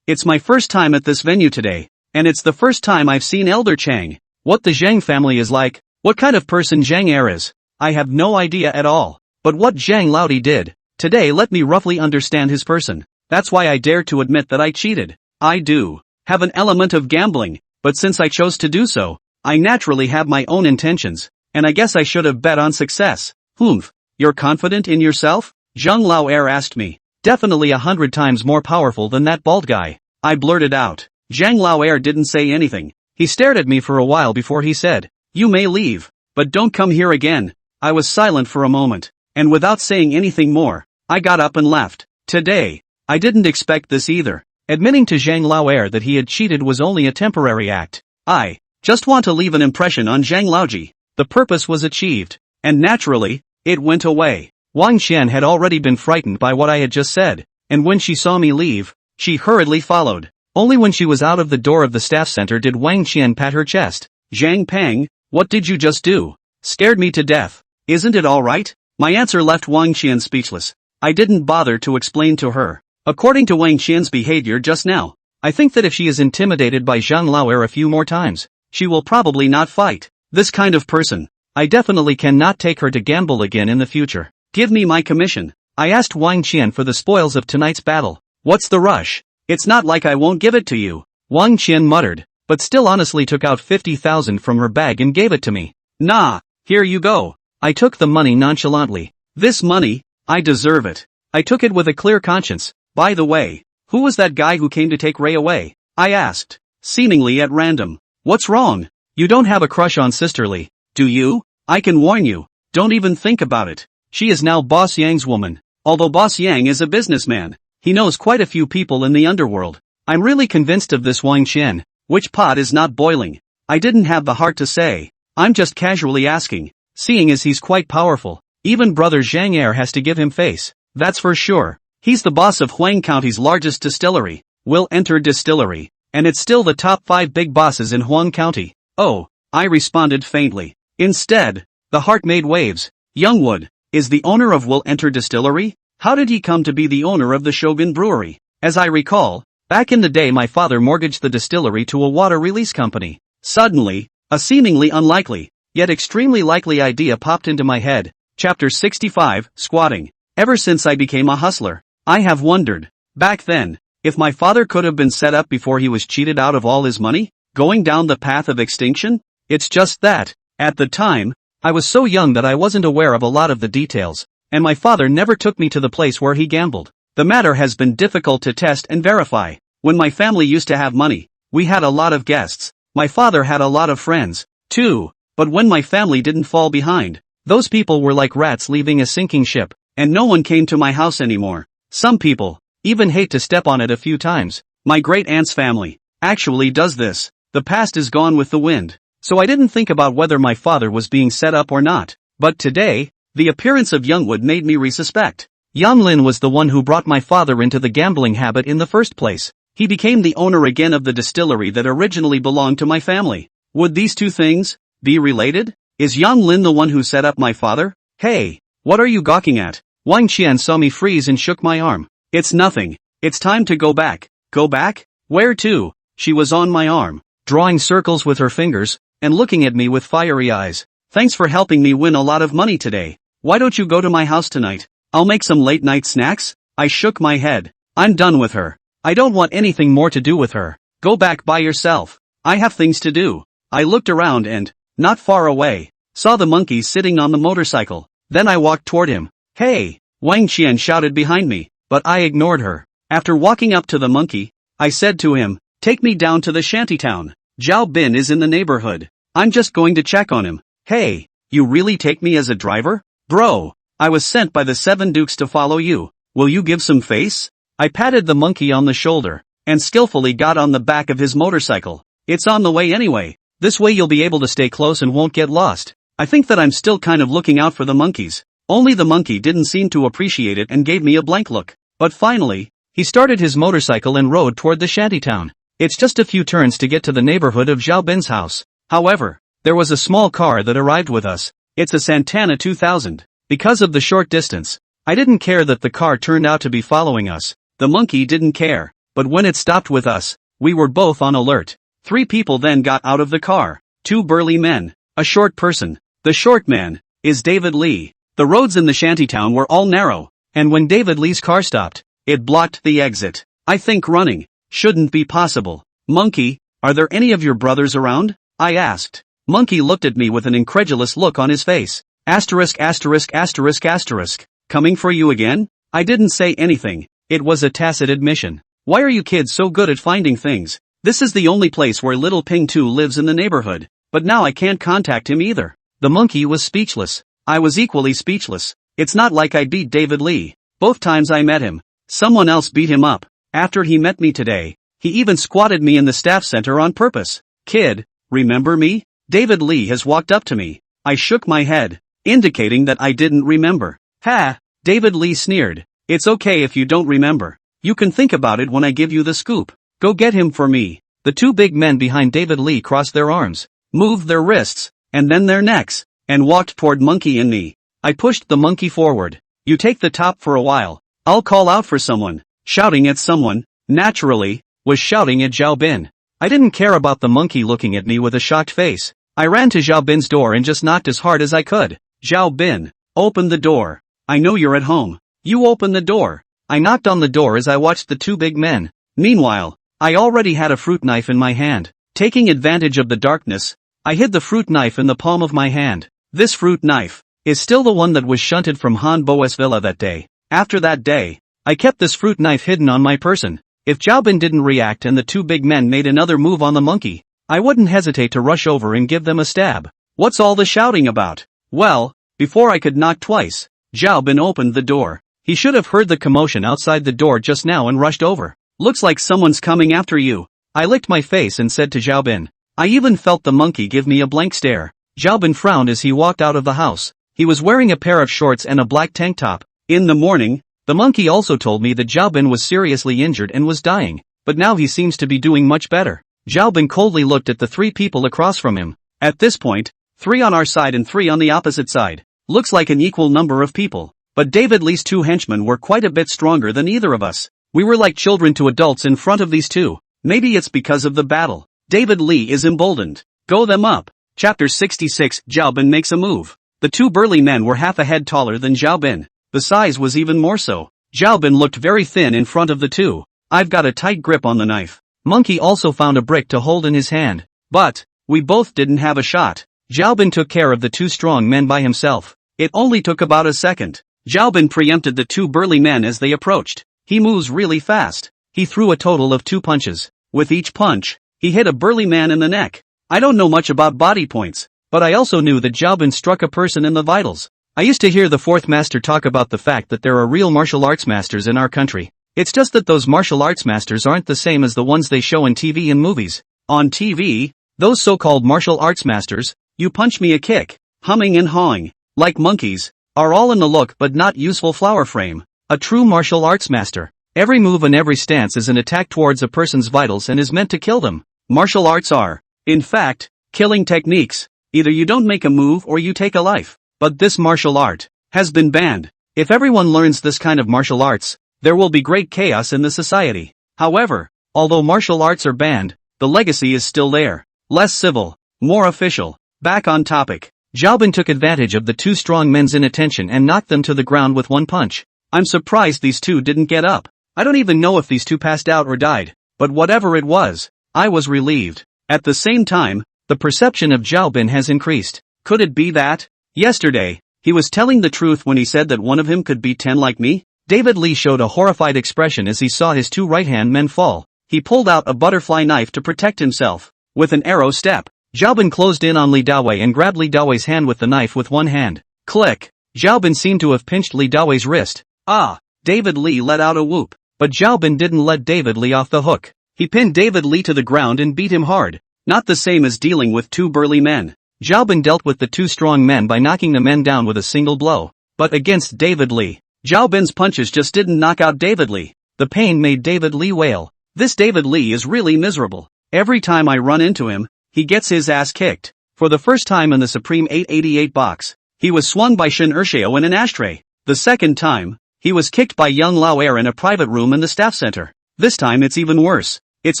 It's my first time at this venue today. And it's the first time I've seen Elder Chang. What the Zhang family is like, what kind of person Zhang Er is, I have no idea at all. But what Zhang Laodi did today let me roughly understand his person. That's why I dare to admit that I cheated. I do have an element of gambling, but since I chose to do so, I naturally have my own intentions, and I guess I should have bet on success. Humph, you're confident in yourself? Zhang Laoer asked me. Definitely 100 times more powerful than that bald guy. I blurted out. Zhang Laoer didn't say anything. He stared at me for a while before he said, you may leave, but don't come here again. I was silent for a moment, and without saying anything more, I got up and left. Today, I didn't expect this either. Admitting to Zhang Laoer that he had cheated was only a temporary act. I just want to leave an impression on Zhang Laoji. The purpose was achieved, and naturally, it went away. Wang Qian had already been frightened by what I had just said, and when she saw me leave, she hurriedly followed. Only when she was out of the door of the staff center did Wang Qian pat her chest. Zhang Peng, what did you just do? Scared me to death. Isn't it alright? My answer left Wang Qian speechless. I didn't bother to explain to her. According to Wang Qian's behavior just now, I think that if she is intimidated by Zhang Laoer a few more times, she will probably not fight. This kind of person, I definitely cannot take her to gamble again in the future. Give me my commission. I asked Wang Qian for the spoils of tonight's battle. What's the rush? It's not like I won't give it to you. Wang Qian muttered, but still honestly took out 50,000 from her bag and gave it to me. Nah, here you go. I took the money nonchalantly. This money, I deserve it. I took it with a clear conscience. By the way, who was that guy who came to take Ray away? I asked, seemingly at random. What's wrong? You don't have a crush on Sister Lee, do you? I can warn you, don't even think about it. She is now Boss Yang's woman. Although Boss Yang is a businessman, he knows quite a few people in the underworld. I'm really convinced of this Wang Qian. Which pot is not boiling? I didn't have the heart to say. I'm just casually asking, seeing as he's quite powerful. Even brother Zhang Er has to give him face. That's for sure. He's the boss of Huang County's largest distillery, Will Enter Distillery, and it's still the top 5 big bosses in Huang County. Oh, I responded faintly. Instead, the heart made waves. Youngwood is the owner of Will Enter Distillery? How did he come to be the owner of the Shogun Brewery? As I recall, back in the day my father mortgaged the distillery to a water release company. Suddenly, a seemingly unlikely, yet extremely likely idea popped into my head. Chapter 65, Squatting. Ever since I became a hustler, I have wondered, back then, if my father could have been set up before he was cheated out of all his money. Going down the path of extinction? It's just that, at the time, I was so young that I wasn't aware of a lot of the details, and my father never took me to the place where he gambled. The matter has been difficult to test and verify. When my family used to have money, we had a lot of guests. My father had a lot of friends, too, but when my family didn't fall behind, those people were like rats leaving a sinking ship, and no one came to my house anymore. Some people even hate to step on it a few times. My great-aunt's family actually does this. The past is gone with the wind, so I didn't think about whether my father was being set up or not. But today, the appearance of Youngwood made me resuspect. Yang Lin was the one who brought my father into the gambling habit in the first place. He became the owner again of the distillery that originally belonged to my family. Would these two things be related? Is Yang Lin the one who set up my father? Hey, what are you gawking at? Wang Qian saw me freeze and shook my arm. It's nothing. It's time to go back. Go back? Where to? She was on my arm, drawing circles with her fingers, and looking at me with fiery eyes. Thanks for helping me win a lot of money today. Why don't you go to my house tonight? I'll make some late-night snacks? I shook my head. I'm done with her. I don't want anything more to do with her. Go back by yourself. I have things to do. I looked around and, not far away, saw the monkey sitting on the motorcycle. Then I walked toward him. Hey! Wang Qian shouted behind me, but I ignored her. After walking up to the monkey, I said to him, take me down to the shantytown. Zhao Bin is in the neighborhood. I'm just going to check on him. Hey, you really take me as a driver? Bro, I was sent by the 7 Dukes to follow you. Will you give some face? I patted the monkey on the shoulder, and skillfully got on the back of his motorcycle. It's on the way anyway. This way you'll be able to stay close and won't get lost. I think that I'm still kind of looking out for the monkeys. Only the monkey didn't seem to appreciate it and gave me a blank look. But finally, he started his motorcycle and rode toward the shantytown. It's just a few turns to get to the neighborhood of Zhao Bin's house. However, there was a small car that arrived with us. It's a Santana 2000. Because of the short distance, I didn't care that the car turned out to be following us. The monkey didn't care, but when it stopped with us, we were both on alert. 3 people then got out of the car. 2 burly men, a short person. The short man is David Lee. The roads in the shantytown were all narrow, and when David Lee's car stopped, it blocked the exit. I think running shouldn't be possible. Monkey, are there any of your brothers around? I asked. Monkey looked at me with an incredulous look on his face. Asterisk asterisk asterisk asterisk. Coming for you again? I didn't say anything. It was a tacit admission. Why are you kids so good at finding things? This is the only place where little Ping Tu lives in the neighborhood, but now I can't contact him either. The monkey was speechless. I was equally speechless. It's not like I beat David Lee. Both times I met him, someone else beat him up. After he met me today, he even squatted me in the staff center on purpose. Kid, remember me? David Lee has walked up to me. I shook my head, indicating that I didn't remember. Ha! David Lee sneered. It's okay if you don't remember. You can think about it when I give you the scoop. Go get him for me. The 2 big men behind David Lee crossed their arms, moved their wrists, and then their necks, and walked toward Monkey and me. I pushed the monkey forward. You take the top for a while. I'll call out for someone. Shouting at someone, naturally, was shouting at Zhao Bin. I didn't care about the monkey looking at me with a shocked face. I ran to Zhao Bin's door and just knocked as hard as I could. Zhao Bin, open the door. I know you're at home. You open the door. I knocked on the door as I watched the 2 big men. Meanwhile, I already had a fruit knife in my hand. Taking advantage of the darkness, I hid the fruit knife in the palm of my hand. This fruit knife is still the one that was shunted from Han Bo's villa that day. After that day, I kept this fruit knife hidden on my person. If Zhao Bin didn't react and the 2 big men made another move on the monkey, I wouldn't hesitate to rush over and give them a stab. What's all the shouting about? Well, before I could knock twice, Zhao Bin opened the door. He should have heard the commotion outside the door just now and rushed over. Looks like someone's coming after you. I licked my face and said to Zhao Bin. I even felt the monkey give me a blank stare. Zhao Bin frowned as he walked out of the house. He was wearing a pair of shorts and a black tank top. In the morning, the monkey also told me that Zhao Bin was seriously injured and was dying, but now he seems to be doing much better. Zhao Bin coldly looked at the 3 people across from him. At this point, 3 on our side and 3 on the opposite side. Looks like an equal number of people. But David Lee's 2 henchmen were quite a bit stronger than either of us. We were like children to adults in front of these 2. Maybe it's because of the battle. David Lee is emboldened. Go them up. Chapter 66. Zhao Bin makes a move. The 2 burly men were half a head taller than Zhao Bin. The size was even more so. Zhao Bin looked very thin in front of the 2. I've got a tight grip on the knife. Monkey also found a brick to hold in his hand. But we both didn't have a shot. Xiaobin took care of the two strong men by himself. It only took about a second. Xiaobin preempted the two burly men as they approached. He moves really fast. He threw a total of 2 punches. With each punch, he hit a burly man in the neck. I don't know much about body points, but I also knew that Xiaobin struck a person in the vitals. I used to hear the fourth master talk about the fact that there are real martial arts masters in our country. It's just that those martial arts masters aren't the same as the ones they show in TV and movies. On TV, those so-called martial arts masters, you punch me a kick, humming and hawing, like monkeys, are all in the look but not useful flower frame. A true martial arts master, every move and every stance is an attack towards a person's vitals and is meant to kill them. Martial arts are, in fact, killing techniques. Either you don't make a move or you take a life. But this martial art has been banned. If everyone learns this kind of martial arts, there will be great chaos in the society. However, although martial arts are banned, the legacy is still there. Less civil, more official. Back on topic. Xiaobin took advantage of the two strong men's inattention and knocked them to the ground with one punch. I'm surprised these two didn't get up. I don't even know if these two passed out or died, but whatever it was, I was relieved. At the same time, the perception of Xiaobin has increased. Could it be that? Yesterday, he was telling the truth when he said that one of him could beat 10 like me? David Lee showed a horrified expression as he saw his two right-hand men fall. He pulled out a butterfly knife to protect himself. With an arrow step, Xiaobin closed in on Li Dawei and grabbed Li Dawei's hand with the knife with one hand. Click! Xiaobin seemed to have pinched Li Dawei's wrist. Ah! David Lee let out a whoop. But Xiaobin didn't let David Lee off the hook. He pinned David Lee to the ground and beat him hard. Not the same as dealing with two burly men. Xiaobin dealt with the two strong men by knocking the men down with a single blow. But against David Lee, Xiaobin's punches just didn't knock out David Lee. The pain made David Lee wail. This David Lee is really miserable. Every time I run into him, he gets his ass kicked. For the first time in the Supreme 888 box, he was swung by Shin Ershio in an ashtray. The second time, he was kicked by Young Lao Air in a private room in the staff center. This time it's even worse. It's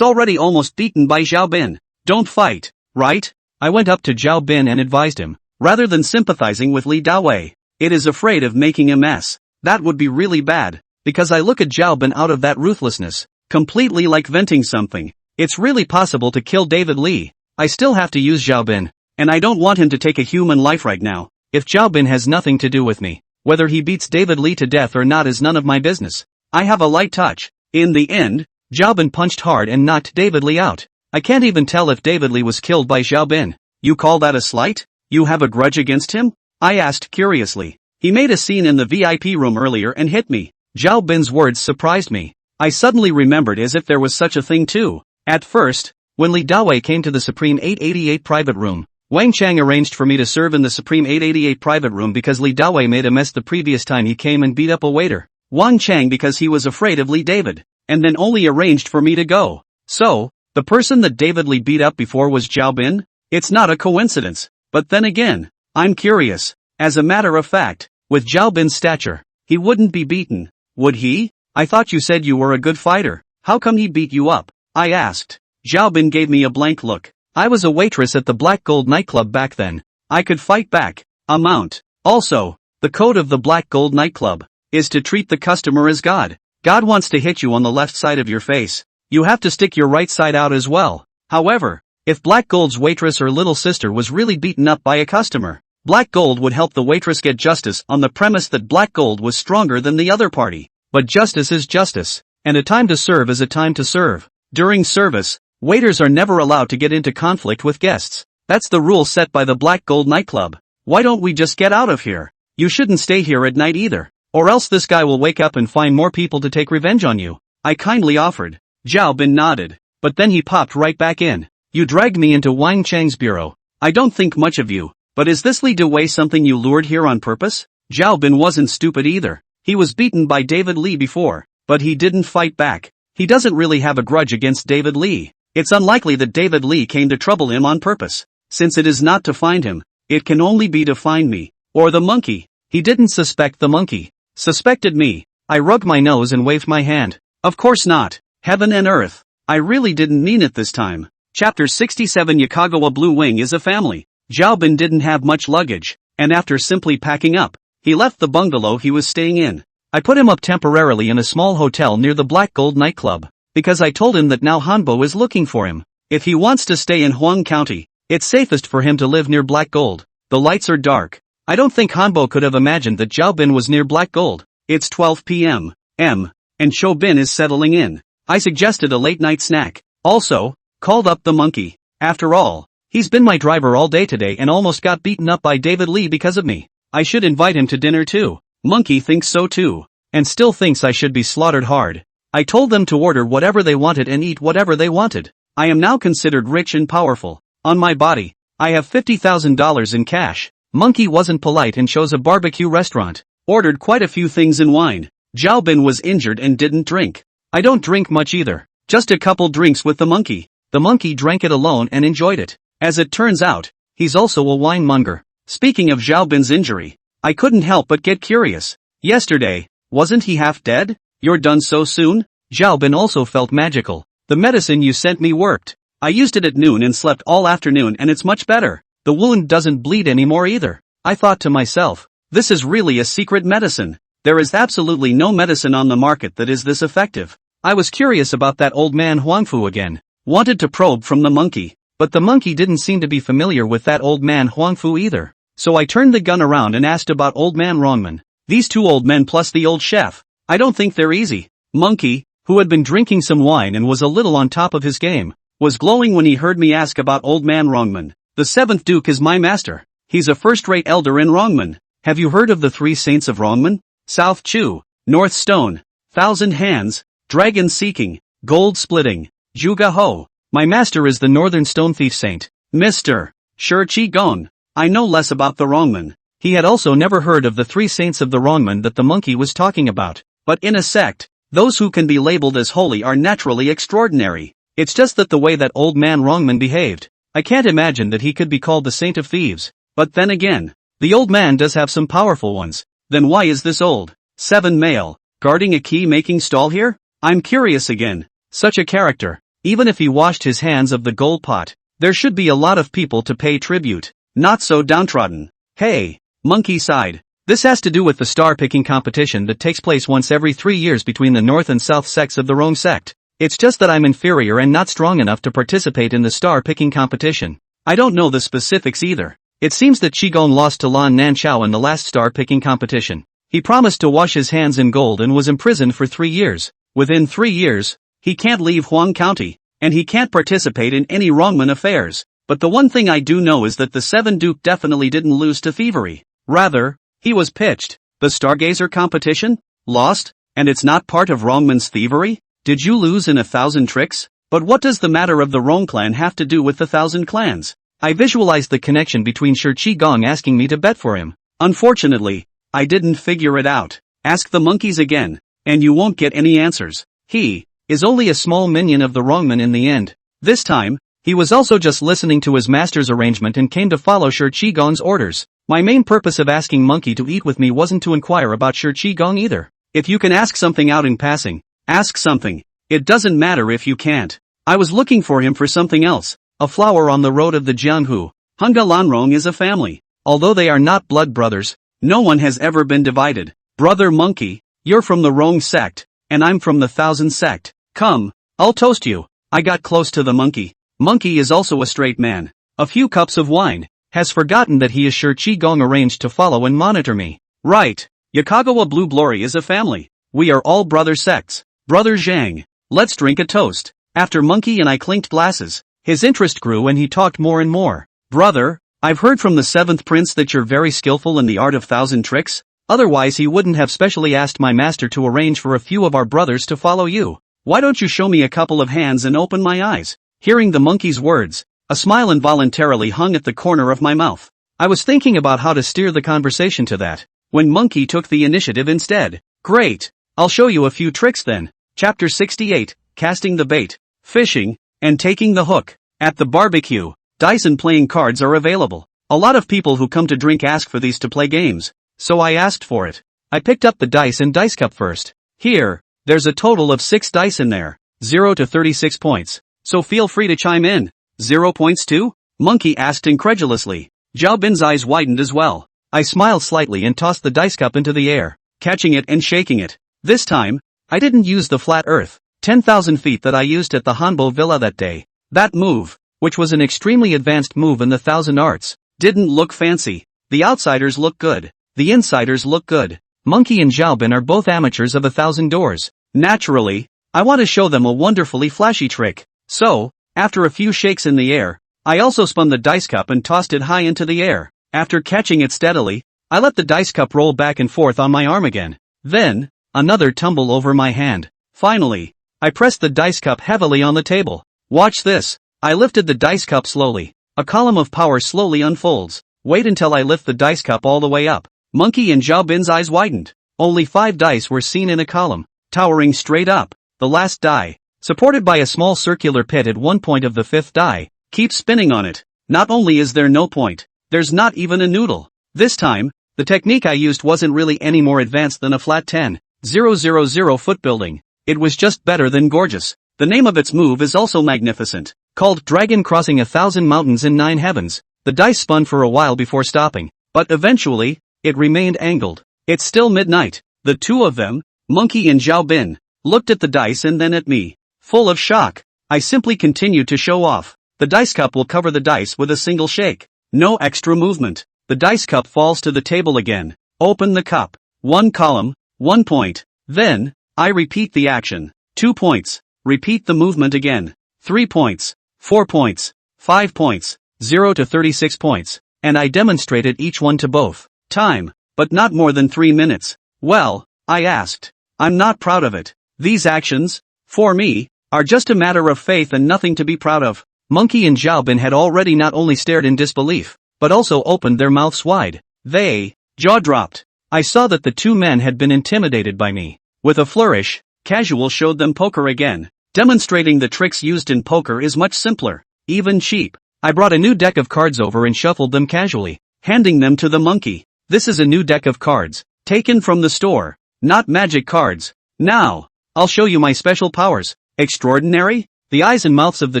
already almost beaten by Xiaobin. Don't fight, right? I went up to Xiaobin and advised him, rather than sympathizing with Li Dawei. It is afraid of making a mess. That would be really bad, because I look at Xiaobin out of that ruthlessness, completely like venting something. It's really possible to kill David Lee. I still have to use Xiaobin, and I don't want him to take a human life right now. If Xiaobin has nothing to do with me, whether he beats David Lee to death or not is none of my business. I have a light touch. In the end, Xiaobin punched hard and knocked David Lee out. I can't even tell if David Lee was killed by Xiaobin. You call that a slight? You have a grudge against him? I asked curiously. He made a scene in the VIP room earlier and hit me. Xiaobin's words surprised me. I suddenly remembered as if there was such a thing too. At first, when Li Dawei came to the Supreme 888 private room, Wang Chang arranged for me to serve in the Supreme 888 private room because Li Dawei made a mess the previous time he came and beat up a waiter. Wang Chang because he was afraid of Li David, and then only arranged for me to go. So, the person that David Lee beat up before was Xiaobin? It's not a coincidence. But then again, I'm curious. As a matter of fact, with Xiaobin's stature, he wouldn't be beaten, would he? I thought you said you were a good fighter. How come he beat you up? I asked. Xiaobin gave me a blank look. I was a waitress at the Black Gold nightclub back then. I could fight back. Amount. Also, the code of the Black Gold nightclub is to treat the customer as God. God wants to hit you on the left side of your face. You have to stick your right side out as well. However, if Black Gold's waitress or little sister was really beaten up by a customer, Black Gold would help the waitress get justice on the premise that Black Gold was stronger than the other party. But justice is justice, and a time to serve is a time to serve. During service, waiters are never allowed to get into conflict with guests. That's the rule set by the Black Gold nightclub. Why don't we just get out of here? You shouldn't stay here at night either, or else this guy will wake up and find more people to take revenge on you. I kindly offered. Xiaobin nodded, but then he popped right back in. You dragged me into Wang Chang's bureau. I don't think much of you, but is this Li Dawei something you lured here on purpose? Xiaobin wasn't stupid either. He was beaten by David Lee before, but he didn't fight back. He doesn't really have a grudge against David Lee. It's unlikely that David Lee came to trouble him on purpose. Since it is not to find him, it can only be to find me, or the monkey. He didn't suspect the monkey. Suspected me. I rubbed my nose and waved my hand. Of course not. Heaven and earth. I really didn't mean it this time. Chapter 67 Yakagawa Blue Wing is a family. Xiaobin didn't have much luggage, and after simply packing up, he left the bungalow he was staying in. I put him up temporarily in a small hotel near the Black Gold nightclub. because I told him that now Hanbo is looking for him. If he wants to stay in Huang County, it's safest for him to live near Black Gold. The lights are dark. I don't think Hanbo could have imagined that Zhao Bin was near Black Gold. It's 12 p.m. and Cho Bin is settling in. I suggested a late-night snack. Also, called up the monkey. After all, he's been my driver all day today and almost got beaten up by David Lee because of me. I should invite him to dinner too. Monkey thinks so too. And still thinks I should be slaughtered hard. I told them to order whatever they wanted and eat whatever they wanted. I am now considered rich and powerful. On my body, I have $50,000 in cash. Monkey wasn't polite and chose a barbecue restaurant. Ordered quite a few things in wine. Zhao Bin was injured and didn't drink. I don't drink much either. Just a couple drinks with the monkey. The monkey drank it alone and enjoyed it. As it turns out, he's also a winemonger. Speaking of Zhao Bin's injury, I couldn't help but get curious. Yesterday, wasn't he half dead? You're done so soon? Zhao Bin also felt magical. The medicine you sent me worked. I used it at noon and slept all afternoon and it's much better. The wound doesn't bleed anymore either. I thought to myself, this is really a secret medicine. There is absolutely no medicine on the market that is this effective. I was curious about that old man Huangfu again. Wanted to probe from the monkey. But the monkey didn't seem to be familiar with that old man Huangfu either. So I turned the gun around and asked about old man Rongman. These two old men plus the old chef. I don't think they're easy. Monkey, who had been drinking some wine and was a little on top of his game, was glowing when he heard me ask about old man Rongman. The seventh Duke is my master. He's a first-rate elder in Rongman. Have you heard of the three saints of Rongman? South Chu, North Stone, Thousand Hands, Dragon Seeking, Gold Splitting, Zhuge Ho. My master is the Northern Stone Thief Saint, Mr. Shi Gong. I know less about the Rongman. He had also never heard of the three saints of the Rongman that the monkey was talking about. But in a sect, those who can be labeled as holy are naturally extraordinary. It's just that the way that old man Rongman behaved, I can't imagine that he could be called the saint of thieves. But then again, the old man does have some powerful ones. Then why is this old, 7 male, guarding a key-making stall here? I'm curious again. Such a character, even if he washed his hands of the gold pot, there should be a lot of people to pay tribute. Not so downtrodden. Hey, monkey sighed. This has to do with the star-picking competition that takes place once every 3 years between the north and south sects of the Rong sect. It's just that I'm inferior and not strong enough to participate in the star-picking competition. I don't know the specifics either. It seems that Qigong lost to Lan Nanchao in the last star-picking competition. He promised to wash his hands in gold and was imprisoned for 3 years. Within 3 years, he can't leave Huang County, and he can't participate in any Rongman affairs. But the one thing I do know is that the 7 Duke definitely didn't lose to thievery. Rather, he was pitched. The Stargazer competition? Lost? And it's not part of Rongman's thievery? Did you lose in 1,000 tricks? But what does the matter of the Rong clan have to do with the 1,000 clans? I visualized the connection between Shi Gong asking me to bet for him. Unfortunately, I didn't figure it out. Ask the monkeys again, and you won't get any answers. He is only a small minion of the Rongman in the end. This time, he was also just listening to his master's arrangement and came to follow Shi Gong's orders. My main purpose of asking Monkey to eat with me wasn't to inquire about Shi Gong either. If you can ask something out in passing, ask something. It doesn't matter if you can't. I was looking for him for something else. A flower on the road of the Jianghu. Hunga Lanrong is a family. Although they are not blood brothers, no one has ever been divided. Brother Monkey, you're from the Rong sect, and I'm from the Thousand sect. Come, I'll toast you. I got close to the monkey. Monkey is also a straight man. A few cups of wine. Has forgotten that he is sure Qigong arranged to follow and monitor me. Right. Yakagawa Blue Glory is a family. We are all brother sects. Brother Zhang. Let's drink a toast. After Monkey and I clinked glasses, his interest grew and he talked more and more. Brother, I've heard from the 7th prince that you're very skillful in the art of 1,000 tricks. Otherwise he wouldn't have specially asked my master to arrange for a few of our brothers to follow you. Why don't you show me a couple of hands and open my eyes? Hearing the monkey's words, a smile involuntarily hung at the corner of my mouth. I was thinking about how to steer the conversation to that, when Monkey took the initiative instead. Great. I'll show you a few tricks then. Chapter 68, Casting the Bait, Fishing, and Taking the Hook. At the barbecue, dice and playing cards are available. A lot of people who come to drink ask for these to play games, so I asked for it. I picked up the dice and dice cup first. Here, there's a total of 6 dice in there, 0 to 36 points. So feel free to chime in. 0 points too? Monkey asked incredulously. Zhao Bin's eyes widened as well. I smiled slightly and tossed the dice cup into the air, catching it and shaking it. This time, I didn't use the flat earth. 10,000 feet that I used at the Hanbo Villa that day. That move, which was an extremely advanced move in the thousand arts, didn't look fancy. The outsiders look good. The insiders look good. Monkey and Xiaobin are both amateurs of 1,000 doors. Naturally, I want to show them a wonderfully flashy trick. So, after a few shakes in the air, I also spun the dice cup and tossed it high into the air. After catching it steadily, I let the dice cup roll back and forth on my arm again. Then, another tumble over my hand. Finally, I pressed the dice cup heavily on the table. Watch this. I lifted the dice cup slowly. A column of power slowly unfolds. Wait until I lift the dice cup all the way up. Monkey and Xiaobin's eyes widened. Only 5 dice were seen in a column, towering straight up. The last die, supported by a small circular pit at one point of the 5th die, keeps spinning on it. Not only is there no point, there's not even a noodle. This time, the technique I used wasn't really any more advanced than a flat 10,000 foot building. It was just better than gorgeous. The name of its move is also magnificent, called Dragon Crossing 1,000 Mountains in 9 Heavens. The dice spun for a while before stopping, but eventually, it remained angled. It's still midnight. The two of them, Monkey and Xiaobin, looked at the dice and then at me. Full of shock, I simply continued to show off. The dice cup will cover the dice with a single shake. No extra movement. The dice cup falls to the table again. Open the cup. 1 column, 1 point. Then, I repeat the action. 2 points. Repeat the movement again. 3 points. 4 points. 5 points. 0 to 36 points. And I demonstrated each one to both. Time, but not more than 3 minutes. Well, I asked. I'm not proud of it. These actions, for me, are just a matter of faith and nothing to be proud of. Monkey and Xiaobin had already not only stared in disbelief, but also opened their mouths wide. They, jaw dropped. I saw that the two men had been intimidated by me. With a flourish, Casual showed them poker again. Demonstrating the tricks used in poker is much simpler, even cheap. I brought a new deck of cards over and shuffled them casually, handing them to the monkey. This is a new deck of cards, taken from the store, not magic cards. Now, I'll show you my special powers. Extraordinary? The eyes and mouths of the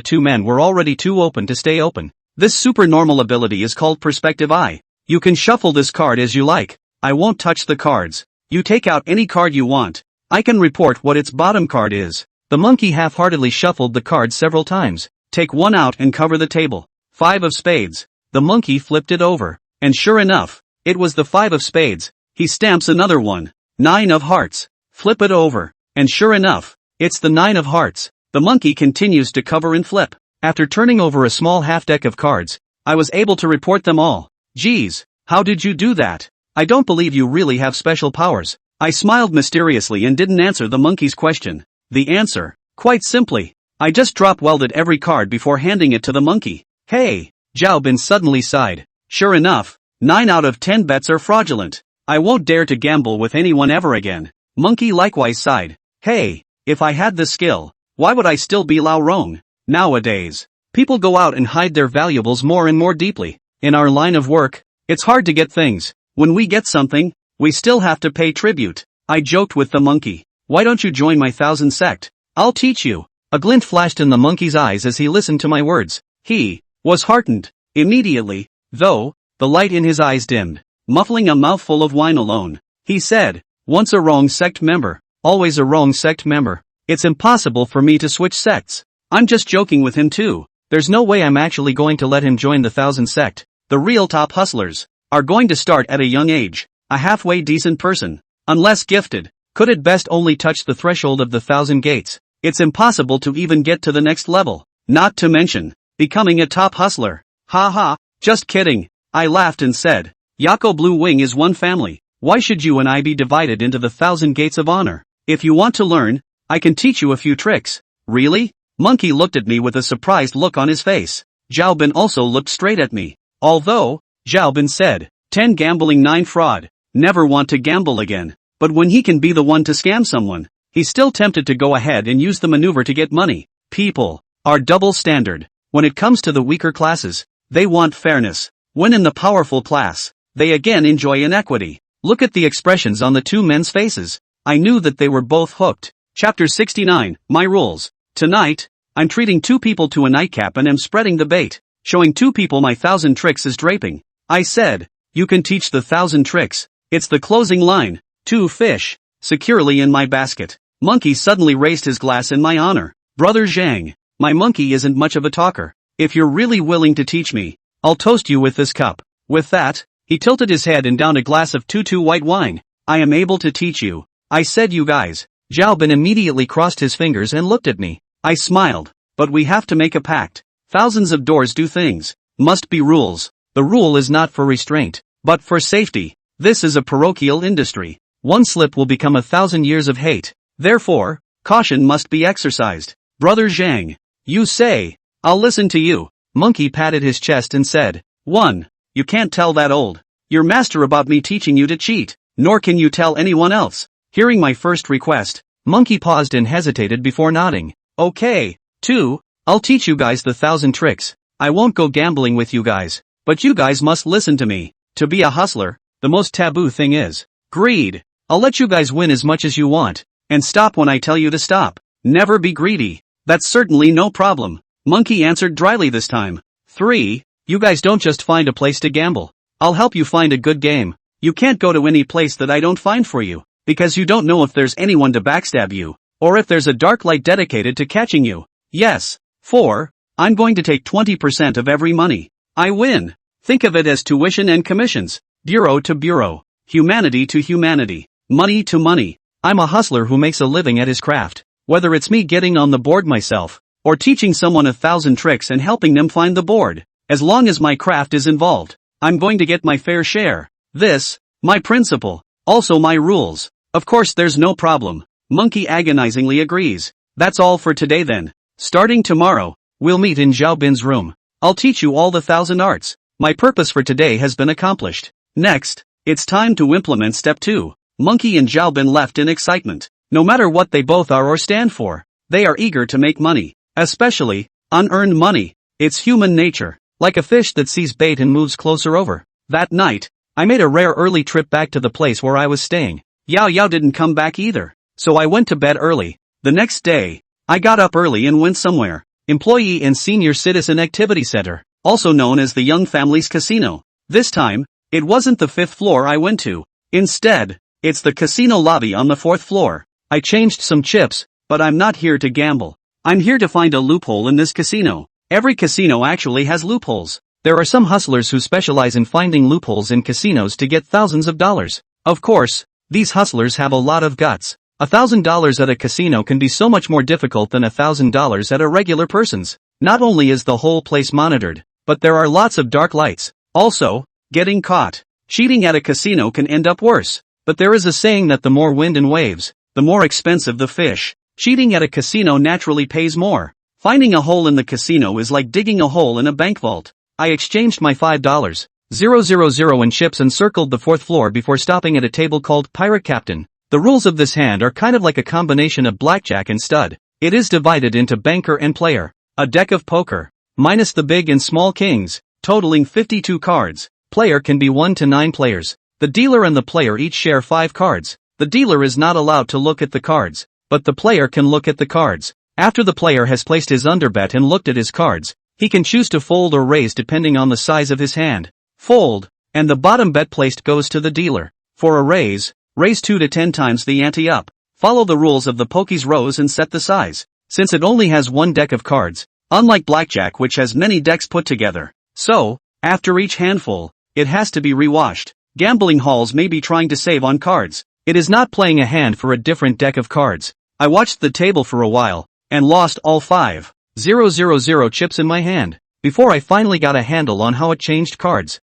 two men were already too open to stay open. This supernormal ability is called Perspective Eye. You can shuffle this card as you like. I won't touch the cards. You take out any card you want. I can report what its bottom card is. The monkey half-heartedly shuffled the cards several times. Take one out and cover the table. 5 of spades. The monkey flipped it over. And sure enough, it was the 5 of spades. He stamps another one. 9 of hearts. Flip it over. And sure enough, it's the 9 of hearts. The monkey continues to cover and flip. After turning over a small half-deck of cards, I was able to report them all. Geez, how did you do that? I don't believe you really have special powers. I smiled mysteriously and didn't answer the monkey's question. The answer, quite simply, I just drop-welded every card before handing it to the monkey. Hey, Xiaobin suddenly sighed. Sure enough, 9 out of 10 bets are fraudulent. I won't dare to gamble with anyone ever again. Monkey likewise sighed. Hey, if I had the skill, why would I still be Lao Rong? Nowadays, people go out and hide their valuables more and more deeply. In our line of work, it's hard to get things. When we get something, we still have to pay tribute. I joked with the monkey. Why don't you join my 1,000 sect? I'll teach you. A glint flashed in the monkey's eyes as he listened to my words. He was heartened. Immediately, though, the light in his eyes dimmed. Muffling a mouthful of wine alone, he said, once a wrong sect member, always a wrong sect member. It's impossible for me to switch sects. I'm just joking with him too. There's no way I'm actually going to let him join the 1,000 sect. The real top hustlers are going to start at a young age. A halfway decent person, unless gifted, could at best only touch the threshold of the 1,000 gates. It's impossible to even get to the next level. Not to mention, becoming a top hustler. Ha ha, just kidding. I laughed and said, Yako Blue Wing is one family. Why should you and I be divided into the 1,000 gates of honor? If you want to learn, I can teach you a few tricks. Really? Monkey looked at me with a surprised look on his face. Xiaobin also looked straight at me. Although, Xiaobin said, 10 gambling 9 fraud. Never want to gamble again. But when he can be the one to scam someone, he's still tempted to go ahead and use the maneuver to get money. People are double standard. When it comes to the weaker classes, they want fairness. When in the powerful class, they again enjoy inequity. Look at the expressions on the two men's faces. I knew that they were both hooked. Chapter 69, My Rules. Tonight, I'm treating 2 people to a nightcap and am spreading the bait. Showing 2 people my 1,000 tricks is draping. I said, you can teach the 1,000 tricks. It's the closing line. 2 fish, securely in my basket. Monkey suddenly raised his glass in my honor. Brother Zhang, my monkey isn't much of a talker. If you're really willing to teach me, I'll toast you with this cup. With that, he tilted his head and downed a glass of tutu white wine. I am able to teach you. I said you guys. Zhao Bin immediately crossed his fingers and looked at me. I smiled. But we have to make a pact. Thousands of doors do things. Must be rules. The rule is not for restraint, but for safety. This is a parochial industry. One slip will become 1,000 years of hate. Therefore, caution must be exercised. Brother Zhang, you say. I'll listen to you. Monkey patted his chest and said, 1. You can't tell that old your master about me teaching you to cheat, nor can you tell anyone else. Hearing my first request, Monkey paused and hesitated before nodding. Okay. 2. I'll teach you guys the 1,000 tricks. I won't go gambling with you guys, but you guys must listen to me. To be a hustler, the most taboo thing is greed. I'll let you guys win as much as you want, and stop when I tell you to stop. Never be greedy. That's certainly no problem. Monkey answered dryly this time. 3. You guys don't just find a place to gamble. I'll help you find a good game. You can't go to any place that I don't find for you, because you don't know if there's anyone to backstab you, or if there's a dark light dedicated to catching you. Yes. 4. I'm going to take 20% of every money I win. Think of it as tuition and commissions. Bureau to bureau. Humanity to humanity. Money to money. I'm a hustler who makes a living at his craft. Whether it's me getting on the board myself, or teaching someone 1,000 tricks and helping them find the board. As long as my craft is involved, I'm going to get my fair share. This, my principle, also my rules. Of course there's no problem. Monkey agonizingly agrees. That's all for today then. Starting tomorrow, we'll meet in Zhao Bin's room. I'll teach you all the 1,000 arts. My purpose for today has been accomplished. Next, it's time to implement step 2. Monkey and Zhao Bin left in excitement. No matter what they both are or stand for, they are eager to make money. Especially, unearned money. It's human nature. Like a fish that sees bait and moves closer over. That night, I made a rare early trip back to the place where I was staying. Yao Yao didn't come back either, so I went to bed early. The next day, I got up early and went somewhere. Employee and Senior Citizen Activity Center, also known as the Young Families Casino. This time, it wasn't the 5th floor I went to. Instead, it's the casino lobby on the 4th floor. I changed some chips, but I'm not here to gamble. I'm here to find a loophole in this casino. Every casino actually has loopholes. There are some hustlers who specialize in finding loopholes in casinos to get thousands of dollars. Of course, these hustlers have a lot of guts. $1,000 at a casino can be so much more difficult than $1,000 at a regular person's. Not only is the whole place monitored, but there are lots of dark lights. Also, getting caught cheating at a casino can end up worse. But there is a saying that the more wind and waves, the more expensive the fish. Cheating at a casino naturally pays more. Finding a hole in the casino is like digging a hole in a bank vault. I exchanged my $5,000 in chips and circled the 4th floor before stopping at a table called Pirate Captain. The rules of this hand are kind of like a combination of blackjack and stud. It is divided into banker and player. A deck of poker, minus the big and small kings, totaling 52 cards. Player can be 1 to 9 players. The dealer and the player each share 5 cards. The dealer is not allowed to look at the cards, but the player can look at the cards. After the player has placed his underbet and looked at his cards, he can choose to fold or raise depending on the size of his hand. Fold, and the bottom bet placed goes to the dealer. For a raise 2 to 10 times the ante up. Follow the rules of the pokies rows and set the size. Since it only has one deck of cards, unlike blackjack which has many decks put together. So, after each handful, it has to be rewashed. Gambling halls may be trying to save on cards. It is not playing a hand for a different deck of cards. I watched the table for a while, and lost all 5,000 chips in my hand, before I finally got a handle on how it changed cards.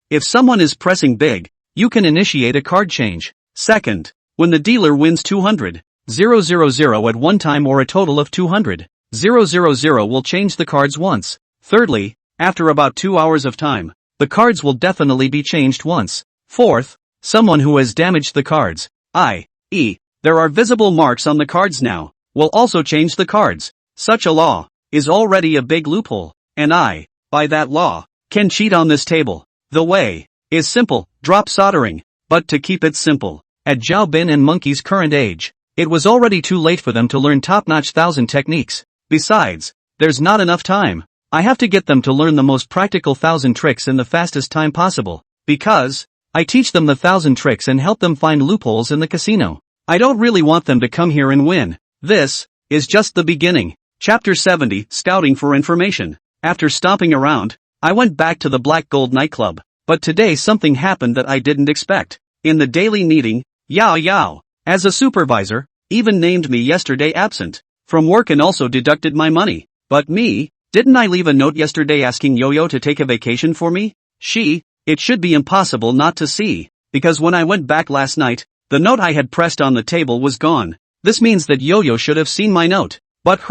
If someone is pressing big, you can initiate a card change. Second, when the dealer wins 200,000 at one time or a total of 200,000 will change the cards once. Thirdly, after about 2 hours of time, the cards will definitely be changed once. Fourth, someone who has damaged the cards, i.e., there are visible marks on the cards now, will also change the cards. Such a law is already a big loophole, and I, by that law, can cheat on this table. The way is simple, drop soldering. But to keep it simple, at Zhao Bin and Monkey's current age, it was already too late for them to learn top-notch 1,000 techniques. Besides, there's not enough time. I have to get them to learn the most practical 1,000 tricks in the fastest time possible, because I teach them the 1,000 tricks and help them find loopholes in the casino. I don't really want them to come here and win. This is just the beginning. Chapter 70, Scouting for Information. After stomping around, I went back to the Black Gold nightclub. But today something happened that I didn't expect. In the daily meeting, Yao Yao, as a supervisor, even named me yesterday absent from work and also deducted my money. But me, didn't I leave a note yesterday asking Yo-Yo to take a vacation for me? It should be impossible not to see, because when I went back last night, the note I had pressed on the table was gone. This means that Yo-Yo should have seen my note. But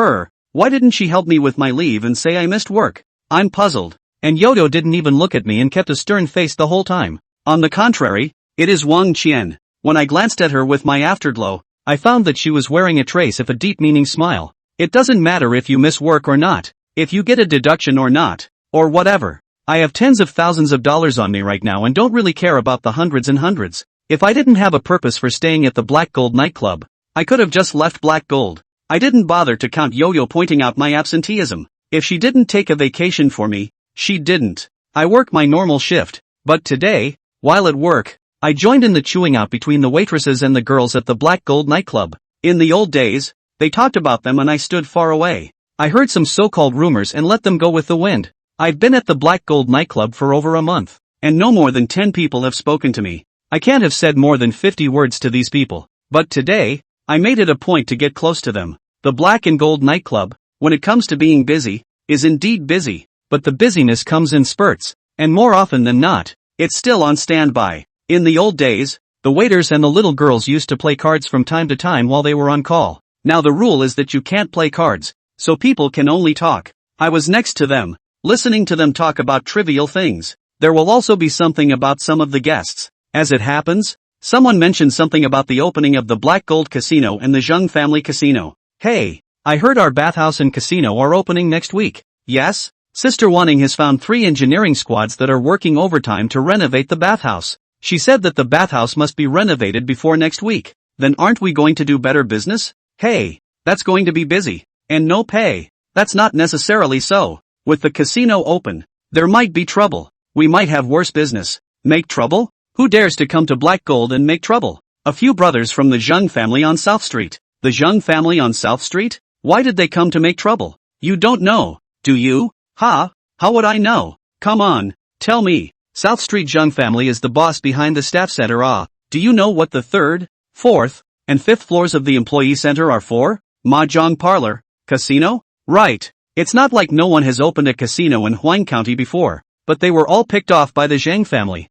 why didn't she help me with my leave and say I missed work? I'm puzzled. And Yo-Yo didn't even look at me and kept a stern face the whole time. On the contrary, it is Wang Qian. When I glanced at her with my afterglow, I found that she was wearing a trace of a deep-meaning smile. It doesn't matter if you miss work or not, if you get a deduction or not, or whatever. I have tens of thousands of dollars on me right now and don't really care about the hundreds and hundreds. If I didn't have a purpose for staying at the Black Gold nightclub, I could have just left Black Gold. I didn't bother to count Yo-Yo pointing out my absenteeism. If she didn't take a vacation for me, she didn't. I work my normal shift. But today, while at work, I joined in the chewing out between the waitresses and the girls at the Black Gold nightclub. In the old days, they talked about them and I stood far away. I heard some so-called rumors and let them go with the wind. I've been at the Black Gold nightclub for over a month, and no more than 10 people have spoken to me. I can't have said more than 50 words to these people. But today, I made it a point to get close to them. The Black and Gold nightclub, when it comes to being busy, is indeed busy. But the busyness comes in spurts, and more often than not, it's still on standby. In the old days, the waiters and the little girls used to play cards from time to time while they were on call. Now the rule is that you can't play cards, so people can only talk. I was next to them, listening to them talk about trivial things. There will also be something about some of the guests. As it happens, someone mentioned something about the opening of the Black Gold Casino and the Zheng family casino. Hey, I heard our bathhouse and casino are opening next week. Yes? Sister Wanning has found 3 engineering squads that are working overtime to renovate the bathhouse. She said that the bathhouse must be renovated before next week. Then aren't we going to do better business? Hey, that's going to be busy. And no pay. That's not necessarily so. With the casino open, there might be trouble. We might have worse business. Make trouble? Who dares to come to Black Gold and make trouble? A few brothers from the Zheng family on South Street. The Zheng family on South Street? Why did they come to make trouble? You don't know, do you? How would I know? Come on, tell me. South Street Zheng family is the boss behind the staff center. Do you know what the 3rd, 4th, and 5th floors of the employee center are for? Mahjong parlor, casino? Right. It's not like no one has opened a casino in Huang County before, but they were all picked off by the Zhang family.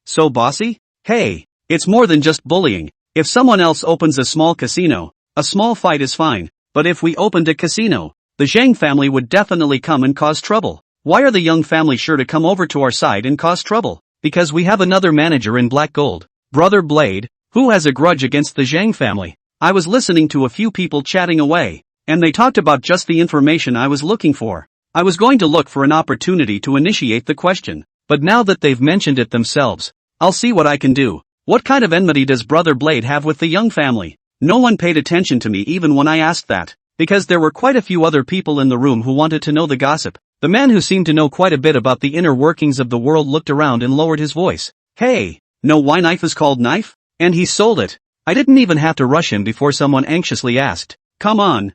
So bossy? Hey, it's more than just bullying. If someone else opens a small casino, a small fight is fine, but if we opened a casino, the Zhang family would definitely come and cause trouble. Why are the Young family sure to come over to our side and cause trouble? Because we have another manager in Black Gold, Brother Blade, who has a grudge against the Zhang family. I was listening to a few people chatting away, and they talked about just the information I was looking for. I was going to look for an opportunity to initiate the question, but now that they've mentioned it themselves, I'll see what I can do. What kind of enmity does Brother Blade have with the Young family? No one paid attention to me even when I asked that, because there were quite a few other people in the room who wanted to know the gossip. The man who seemed to know quite a bit about the inner workings of the world looked around and lowered his voice. Hey, know why knife is called knife? And he sold it. I didn't even have to rush him before someone anxiously asked. Come on,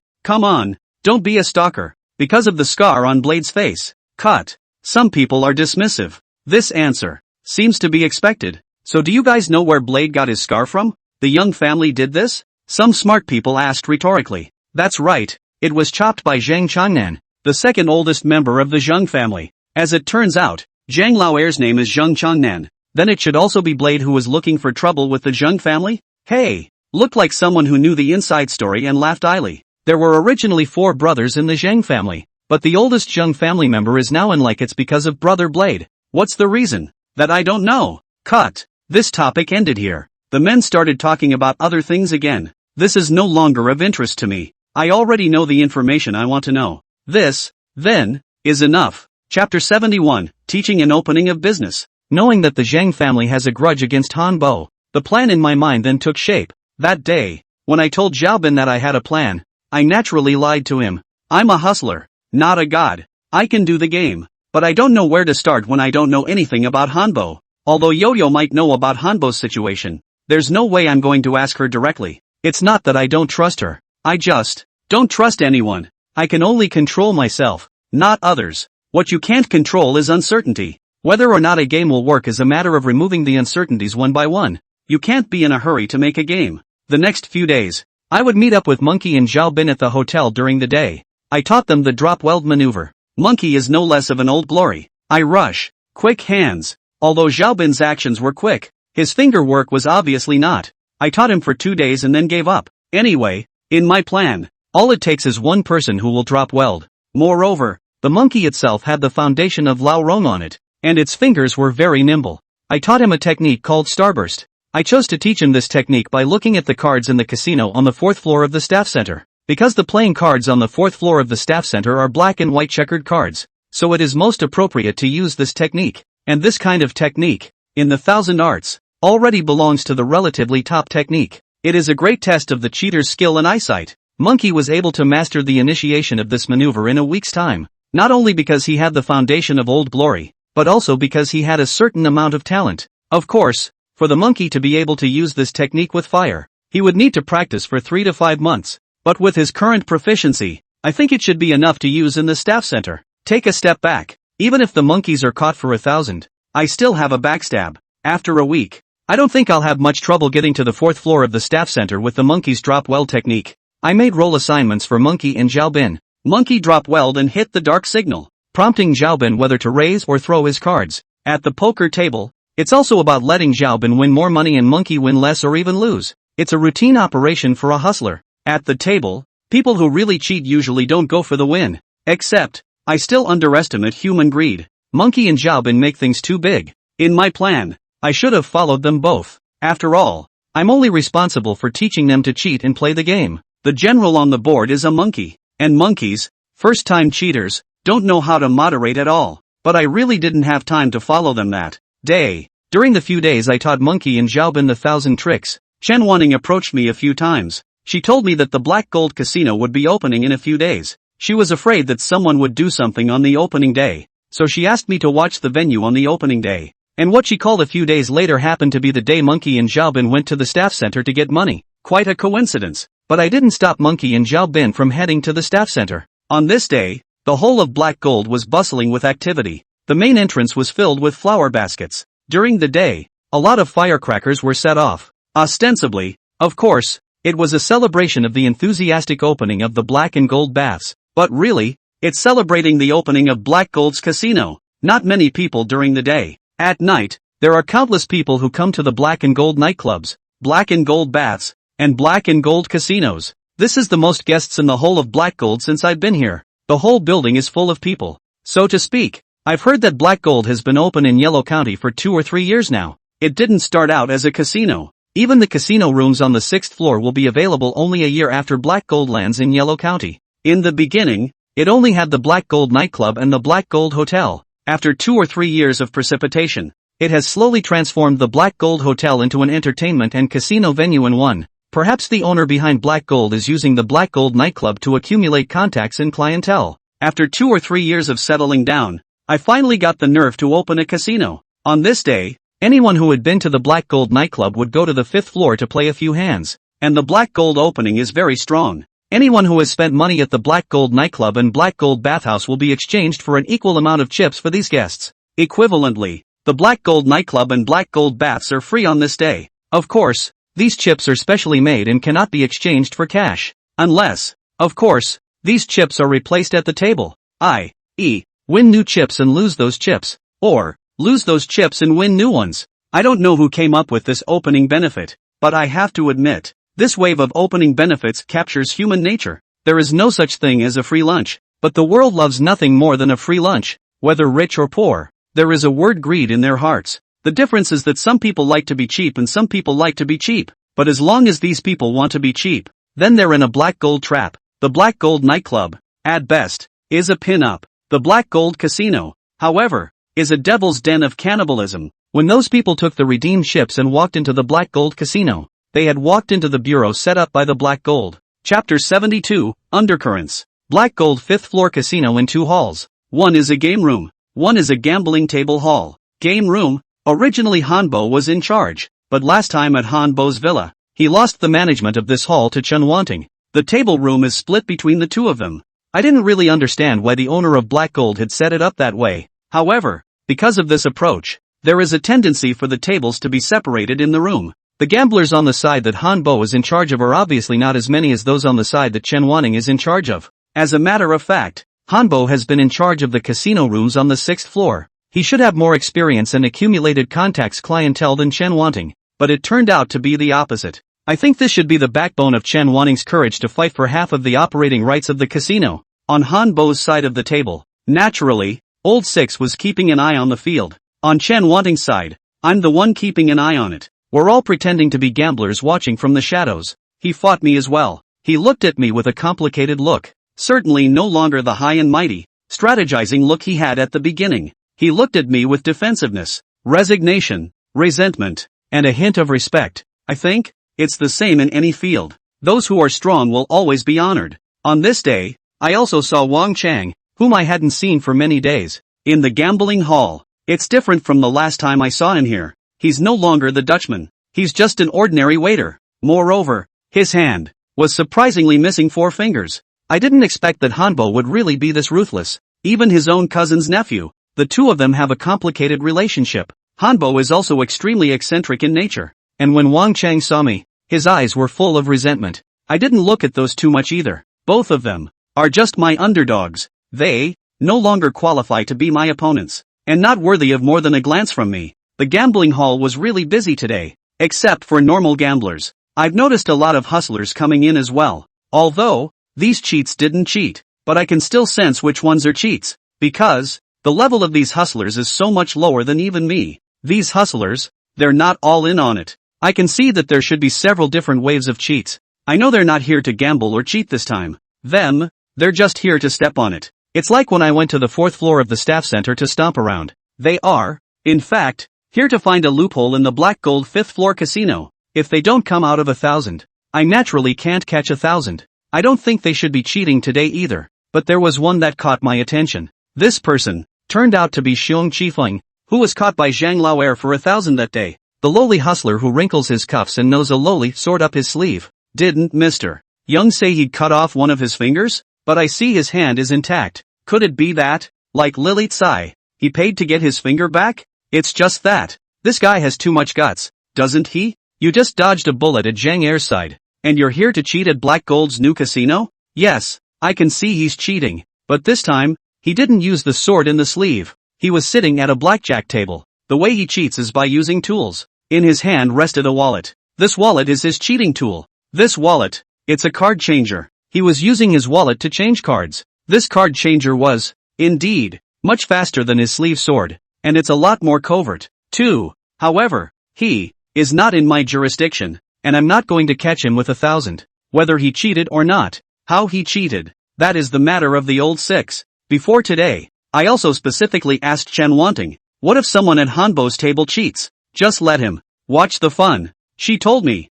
don't be a stalker. Because of the scar on Blade's face. Cut. Some people are dismissive. This answer seems to be expected. So do you guys know where Blade got his scar from? The Young family did this? Some smart people asked rhetorically. That's right, it was chopped by Zhang Changnan, the second oldest member of the Zheng family. As it turns out, Zhang Laoer's name is Zheng Changnan. Then it should also be Blade who was looking for trouble with the Zheng family? Hey, looked like someone who knew the inside story and laughed idly. There were originally 4 brothers in the Zheng family, but the oldest Zheng family member is now in like it's because of Brother Blade. What's the reason? That I don't know. Cut. This topic ended here. The men started talking about other things again. This is no longer of interest to me. I already know the information I want to know. This, then, is enough. Chapter 71, Teaching and Opening of Business. Knowing that the Zhang family has a grudge against Han Bo, the plan in my mind then took shape. That day, when I told Xiaobin that I had a plan, I naturally lied to him. I'm a hustler, not a god. I can do the game, but I don't know where to start when I don't know anything about Han Bo. Although Yo-Yo might know about Han Bo's situation, There's no way I'm going to ask her directly. It's not that I don't trust her. I just don't trust anyone. I can only control myself, not others. What you can't control is uncertainty. Whether or not a game will work is a matter of removing the uncertainties one by one. You can't be in a hurry to make a game. The next few days, I would meet up with Monkey and Xiaobin at the hotel during the day. I taught them the drop weld maneuver. Monkey is no less of an old glory. I rush, quick hands. Although Xiaobin's actions were quick, his finger work was obviously not. I taught him for 2 days and then gave up. Anyway, in my plan, all it takes is one person who will drop weld. Moreover, the monkey itself had the foundation of Lao Rong on it, and its fingers were very nimble. I taught him a technique called starburst. I chose to teach him this technique by looking at the cards in the casino on the 4th floor of the staff center, because the playing cards on the 4th floor of the staff center are black and white checkered cards, so it is most appropriate to use this technique. And this kind of technique, in the 1,000 arts, already belongs to the relatively top technique. It is a great test of the cheater's skill and eyesight. Monkey was able to master the initiation of this maneuver in a week's time, not only because he had the foundation of old glory, but also because he had a certain amount of talent. Of course, for the monkey to be able to use this technique with fire, he would need to practice for 3 to 5 months. But with his current proficiency, I think it should be enough to use in the staff center. Take a step back. Even if the monkeys are caught for 1,000, I still have a backstab. After a week, I don't think I'll have much trouble getting to the 4th floor of the staff center with the monkey's drop weld technique. I made roll assignments for Monkey and Xiaobin. Monkey drop weld and hit the dark signal, prompting Xiaobin whether to raise or throw his cards. At the poker table, it's also about letting Xiaobin win more money and Monkey win less or even lose. It's a routine operation for a hustler. At the table, people who really cheat usually don't go for the win. Except, I still underestimate human greed. Monkey and Xiaobin make things too big. In my plan, I should have followed them both. After all, I'm only responsible for teaching them to cheat and play the game. The general on the board is a monkey, and monkeys, first-time cheaters, don't know how to moderate at all. But I really didn't have time to follow them that day. During the few days I taught Monkey and Xiaobin the 1,000 tricks, Chen Wanning approached me a few times. She told me that the Black Gold Casino would be opening in a few days. She was afraid that someone would do something on the opening day, so she asked me to watch the venue on the opening day. And what she called a few days later happened to be the day Monkey and Xiaobin went to the staff center to get money. Quite a coincidence. But I didn't stop Monkey and Xiaobin from heading to the staff center. On this day, the whole of Black Gold was bustling with activity. The main entrance was filled with flower baskets. During the day, a lot of firecrackers were set off. Ostensibly, of course, it was a celebration of the enthusiastic opening of the Black and Gold baths. But really, it's celebrating the opening of Black Gold's casino. Not many people during the day. At night, there are countless people who come to the Black and Gold nightclubs, Black and Gold baths, and Black and Gold casinos. This is the most guests in the whole of Black Gold since I've been here. The whole building is full of people, so to speak. I've heard that Black Gold has been open in Yellow County for 2 or 3 years now. It didn't start out as a casino. Even the casino rooms on the 6th floor will be available only a year after Black Gold lands in Yellow County. In the beginning, it only had the Black Gold nightclub and the Black Gold hotel. After 2 or 3 years of precipitation, it has slowly transformed the Black Gold hotel into an entertainment and casino venue in one. Perhaps the owner behind Black Gold is using the Black Gold nightclub to accumulate contacts and clientele. After 2 or 3 years of settling down, I finally got the nerve to open a casino. On this day, anyone who had been to the Black Gold nightclub would go to the 5th floor to play a few hands. And the Black Gold opening is very strong. Anyone who has spent money at the Black Gold nightclub and Black Gold bathhouse will be exchanged for an equal amount of chips for these guests. Equivalently, the Black Gold nightclub and Black Gold baths are free on this day. Of course, these chips are specially made and cannot be exchanged for cash. Unless, of course, these chips are replaced at the table. I.e., win new chips and lose those chips. Or, lose those chips and win new ones. I don't know who came up with this opening benefit, but I have to admit, this wave of opening benefits captures human nature. There is no such thing as a free lunch, but the world loves nothing more than a free lunch, whether rich or poor. There is a word greed in their hearts. The difference is that some people like to be cheap and some people like to be cheap. But as long as these people want to be cheap, then they're in a Black Gold trap. The Black Gold nightclub, at best, is a pin-up. The Black Gold casino, however, is a devil's den of cannibalism. When those people took the redeemed ships and walked into the Black Gold casino, they had walked into the bureau set up by the Black Gold. Chapter 72, Undercurrents. Black Gold 5th floor casino in 2 halls. One is a game room. One is a gambling table hall. Game room. Originally Hanbo was in charge. but last time at Han Bo's villa, he lost the management of this hall to Chen Wanting. The table room is split between the two of them. I didn't really understand why the owner of Black Gold had set it up that way. However, because of this approach, there is a tendency for the tables to be separated in the room. The gamblers on the side that Han Bo is in charge of are obviously not as many as those on the side that Chen Wanting is in charge of. As a matter of fact, Han Bo has been in charge of the casino rooms on the 6th floor. He should have more experience and accumulated contacts clientele than Chen Wanting, but it turned out to be the opposite. I think this should be the backbone of Chen Wanting's courage to fight for half of the operating rights of the casino. On Han Bo's side of the table, naturally, Old Six was keeping an eye on the field. On Chen Wanting's side, I'm the one keeping an eye on it. We're all pretending to be gamblers watching from the shadows. He fought me as well. He looked at me with a complicated look. Certainly no longer the high and mighty, strategizing look he had at the beginning. He looked at me with defensiveness, resignation, resentment, and a hint of respect. I think it's the same in any field. Those who are strong will always be honored. On this day, I also saw Wang Chang, whom I hadn't seen for many days, in the gambling hall. It's different from the last time I saw him here. He's no longer the Dutchman. He's just an ordinary waiter. Moreover, his hand was surprisingly missing 4 fingers. I didn't expect that Han Bo would really be this ruthless. Even his own cousin's nephew. The two of them have a complicated relationship. Han Bo is also extremely eccentric in nature. And when Wang Chang saw me, his eyes were full of resentment. I didn't look at those two much either. Both of them are just my underdogs. They no longer qualify to be my opponents, and not worthy of more than a glance from me. The gambling hall was really busy today, except for normal gamblers. I've noticed a lot of hustlers coming in as well. Although, these cheats didn't cheat, but I can still sense which ones are cheats, because the level of these hustlers is so much lower than even me. These hustlers, they're not all in on it. I can see that there should be several different waves of cheats. I know they're not here to gamble or cheat this time. They're just here to step on it. It's like when I went to the 4th floor of the staff center to stomp around. They are, in fact, here to find a loophole in the Black Gold 5th floor casino. If they don't come out of 1,000, I naturally can't catch 1,000. I don't think they should be cheating today either, but there was one that caught my attention. This person turned out to be Xiong Qifeng, who was caught by Zhang Laoer for 1,000 that day. The lowly hustler who wrinkles his cuffs and knows a lowly sword up his sleeve. Didn't Mr. Young say he'd cut off one of his fingers? But I see his hand is intact. Could it be that, like Lily Tsai, he paid to get his finger back? It's just that this guy has too much guts, doesn't he? You just dodged a bullet at Zhang Er's side, and you're here to cheat at Black Gold's new casino? Yes, I can see he's cheating, but this time, he didn't use the sword in the sleeve. He was sitting at a blackjack table. The way he cheats is by using tools. In his hand rested a wallet. This wallet is his cheating tool. This wallet, it's a card changer. He was using his wallet to change cards. This card changer was, indeed, much faster than his sleeve sword, and it's a lot more covert, too. However, he is not in my jurisdiction, and I'm not going to catch him with 1,000. Whether he cheated or not, how he cheated, that is the matter of the Old Six. Before today, I also specifically asked Chen Wanting, what if someone at Han Bo's table cheats? Just let him watch the fun. She told me,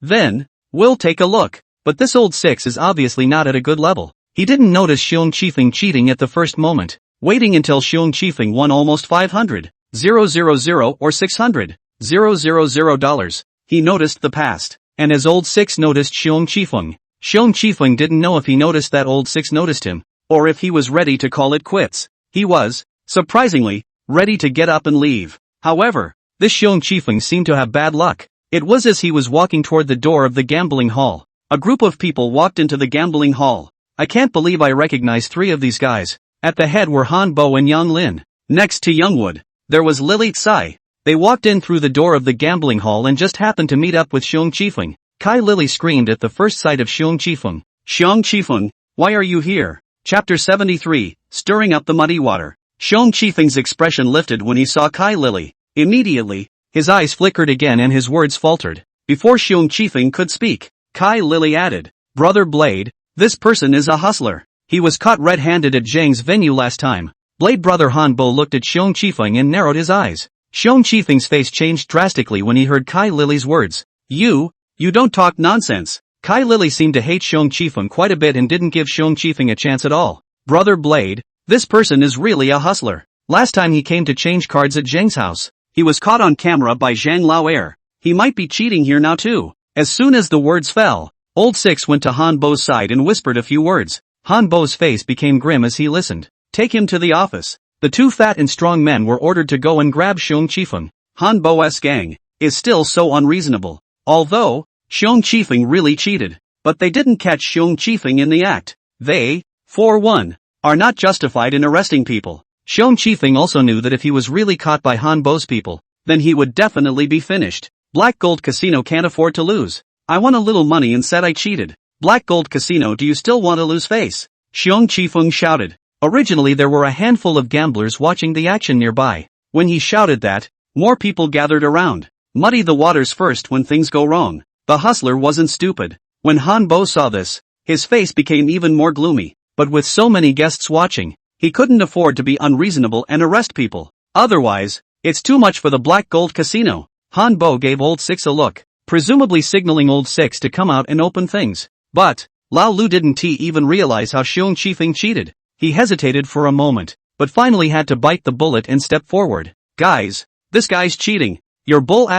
then, we'll take a look. But this Old Six is obviously not at a good level. He didn't notice Xiong Qifeng cheating at the first moment, waiting until Xiong Qifeng won almost 500, 000 or 600, 000 dollars. He noticed the past, and as Old Six noticed Xiong Qifeng didn't know if he noticed that Old Six noticed him, or if he was ready to call it quits. He was, surprisingly, ready to get up and leave. However, this Xiong Qifeng seemed to have bad luck. It was as he was walking toward the door of the gambling hall. A group of people walked into the gambling hall. I can't believe I recognized 3 of these guys. At the head were Han Bo and Yang Lin. Next to Youngwood, there was Lily Tsai. They walked in through the door of the gambling hall and just happened to meet up with Xiong Qifeng. Kai Lily screamed at the first sight of Xiong Qifeng. Xiong Qifeng, why are you here? Chapter 73, Stirring Up the Muddy Water. Xiong Qifeng's expression lifted when he saw Kai Lily. Immediately, his eyes flickered again and his words faltered. Before Xiong Qifeng could speak, Kai Lily added, Brother Blade, this person is a hustler. He was caught red-handed at Zhang's venue last time. Blade brother Han Bo looked at Xiong Qifeng and narrowed his eyes. Xiong Qifeng's face changed drastically when he heard Kai Lily's words. You don't talk nonsense. Kai Lily seemed to hate Xiong Qifeng quite a bit and didn't give Xiong Qifeng a chance at all. Brother Blade, this person is really a hustler. Last time he came to change cards at Zhang's house, he was caught on camera by Zhang Laoer. he might be cheating here now too. As soon as the words fell, Old Six went to Han Bo's side and whispered a few words. Han Bo's face became grim as he listened. Take him to the office. The two fat and strong men were ordered to go and grab Xiong Qifeng. Han Bo's gang is still so unreasonable. Although, Xiong Qifeng really cheated. But they didn't catch Xiong Qifeng in the act. They, for one, are not justified in arresting people. Xiong Qifeng also knew that if he was really caught by Han Bo's people, then he would definitely be finished. Black Gold Casino can't afford to lose. I won a little money and said I cheated. Black Gold Casino, do you still want to lose face? Xiong Qifeng shouted. Originally there were a handful of gamblers watching the action nearby. When he shouted that, more people gathered around. Muddy the waters first when things go wrong. The hustler wasn't stupid. When Han Bo saw this, his face became even more gloomy. But with so many guests watching, he couldn't afford to be unreasonable and arrest people. Otherwise, it's too much for the Black Gold Casino. Han Bo gave Old Six a look, presumably signaling Old Six to come out and open things. But, Lao Lu didn't even realize how Xiong Qifeng cheated. He hesitated for a moment, but finally had to bite the bullet and step forward. Guys, this guy's cheating. Your bull ******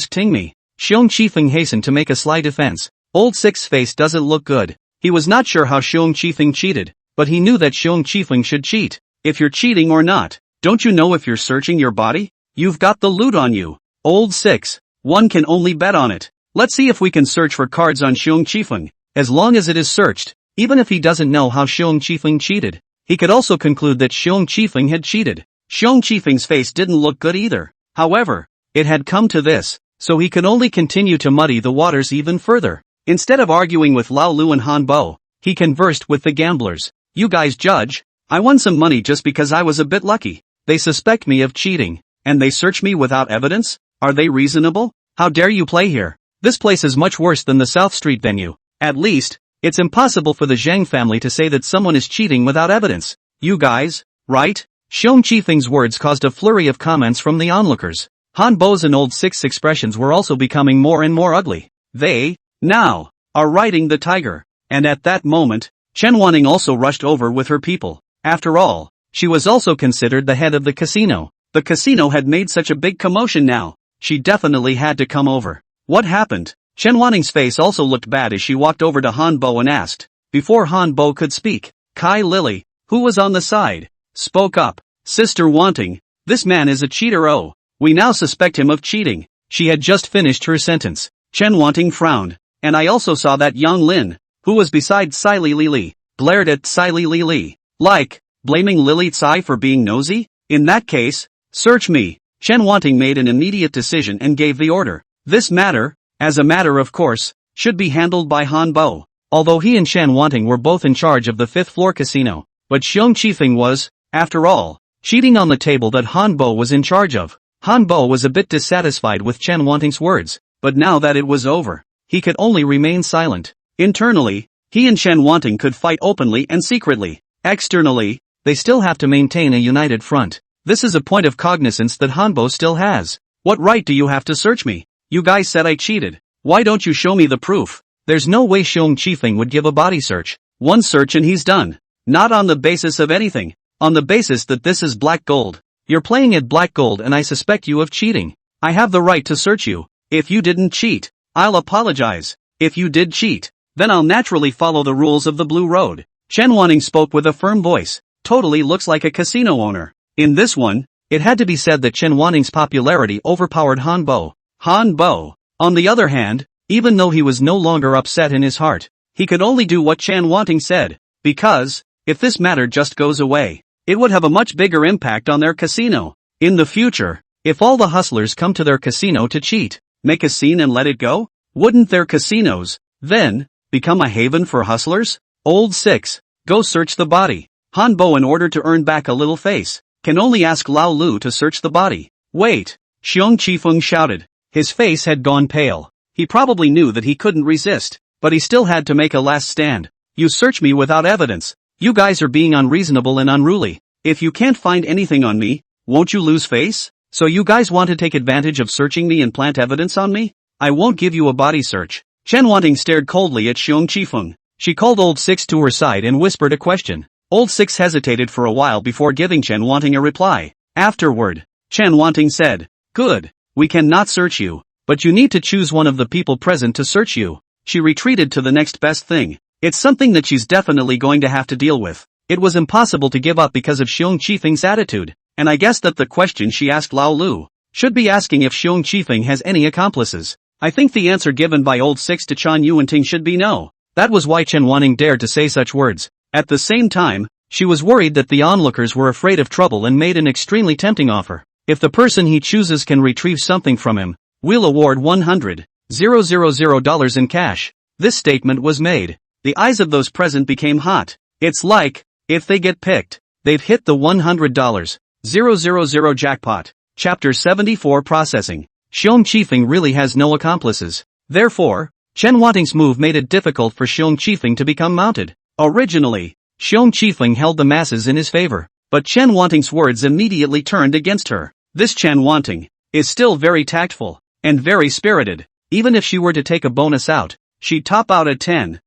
ting me. Xiong Qifeng hastened to make a sly defense. Old Six's face doesn't look good. He was not sure how Xiong Qifeng cheated, but he knew that Xiong Qifeng should cheat. If you're cheating or not, don't you know if you're searching your body? You've got the loot on you. Old Six, one can only bet on it. Let's see if we can search for cards on Xiong Qifeng. As long as it is searched, even if he doesn't know how Xiong Qifeng cheated, he could also conclude that Xiong Qifeng had cheated. Xiong Qifeng's face didn't look good either. However, it had come to this, so he could only continue to muddy the waters even further. Instead of arguing with Lao Lu and Han Bo, he conversed with the gamblers. You guys judge. I won some money just because I was a bit lucky. They suspect me of cheating, and they search me without evidence? Are they reasonable? How dare you play here? This place is much worse than the South Street venue. At least, it's impossible for the Zhang family to say that someone is cheating without evidence. You guys, right? Xiong Qifeng's words caused a flurry of comments from the onlookers. Han Bo's and Old Six's expressions were also becoming more and more ugly. They, now, are riding the tiger. And at that moment, Chen Wanting also rushed over with her people. After all, she was also considered the head of the casino. The casino had made such a big commotion now. She definitely had to come over. What happened? Chen Wanting's face also looked bad as she walked over to Han Bo and asked. Before Han Bo could speak, Kai Lily, who was on the side, spoke up. Sister Wanting, this man is a cheater. Oh, we now suspect him of cheating. She had just finished her sentence. Chen Wanting frowned. And I also saw that Yang Lin, who was beside Tsai Li, glared at Tsai Li. Like, blaming Lily Tsai for being nosy? In that case, search me. Chen Wanting made an immediate decision and gave the order. This matter, as a matter of course, should be handled by Han Bo. Although he and Chen Wanting were both in charge of the 5th floor casino, but Xiong Qifeng was, after all, cheating on the table that Han Bo was in charge of. Han Bo was a bit dissatisfied with Chen Wanting's words, but now that it was over, he could only remain silent. Internally, he and Chen Wanting could fight openly and secretly. Externally, they still have to maintain a united front. This is a point of cognizance that Han Bo still has. What right do you have to search me? You guys said I cheated. Why don't you show me the proof? There's no way Xiong Qifeng would give a body search. One search and he's done. Not on the basis of anything. On the basis that this is black gold. You're playing at black gold and I suspect you of cheating. I have the right to search you. If you didn't cheat, I'll apologize. If you did cheat, then I'll naturally follow the rules of the Blue Road. Chen Wanting spoke with a firm voice. Totally looks like a casino owner. In this one, it had to be said that Chen Wanting's popularity overpowered Han Bo. Han Bo, on the other hand, even though he was no longer upset in his heart, he could only do what Chen Wanting said, because, if this matter just goes away, it would have a much bigger impact on their casino. In the future, if all the hustlers come to their casino to cheat, make a scene and let it go, wouldn't their casinos, then, become a haven for hustlers? Old Six, go search the body. Han Bo, in order to earn back a little face, can only ask Lao Lu to search the body. Wait, Xiong Qifeng shouted. His face had gone pale. He probably knew that he couldn't resist, but he still had to make a last stand. You search me without evidence. You guys are being unreasonable and unruly. If you can't find anything on me, won't you lose face? So you guys want to take advantage of searching me and plant evidence on me? I won't give you a body search. Chen Wanting stared coldly at Xiong Qifeng. She called Old Six to her side and whispered a question. Old Six hesitated for a while before giving Chen Wanting a reply. Afterward, Chen Wanting said, Good. We cannot search you, but you need to choose one of the people present to search you. She retreated to the next best thing. It's something that she's definitely going to have to deal with. It was impossible to give up because of Xiong Qifeng's attitude, and I guess that the question she asked Lao Lu should be asking if Xiong Qifeng has any accomplices. I think the answer given by old six to Chan Yuanting should be no. That was why Chen Wanting dared to say such words. At the same time, she was worried that the onlookers were afraid of trouble and made an extremely tempting offer. If the person he chooses can retrieve something from him, we'll award $100,000 in cash. This statement was made. The eyes of those present became hot. It's like, if they get picked, they've hit the $100,000 jackpot. Chapter 74 Processing. Xiong Qifeng really has no accomplices. Therefore, Chen Wanting's move made it difficult for Xiong Qifeng to become mounted. Originally, Xiong Qifeng held the masses in his favor, but Chen Wanting's words immediately turned against her. This Chen Wanting is still very tactful and very spirited. Even if she were to take a bonus out, she'd top out at 10,000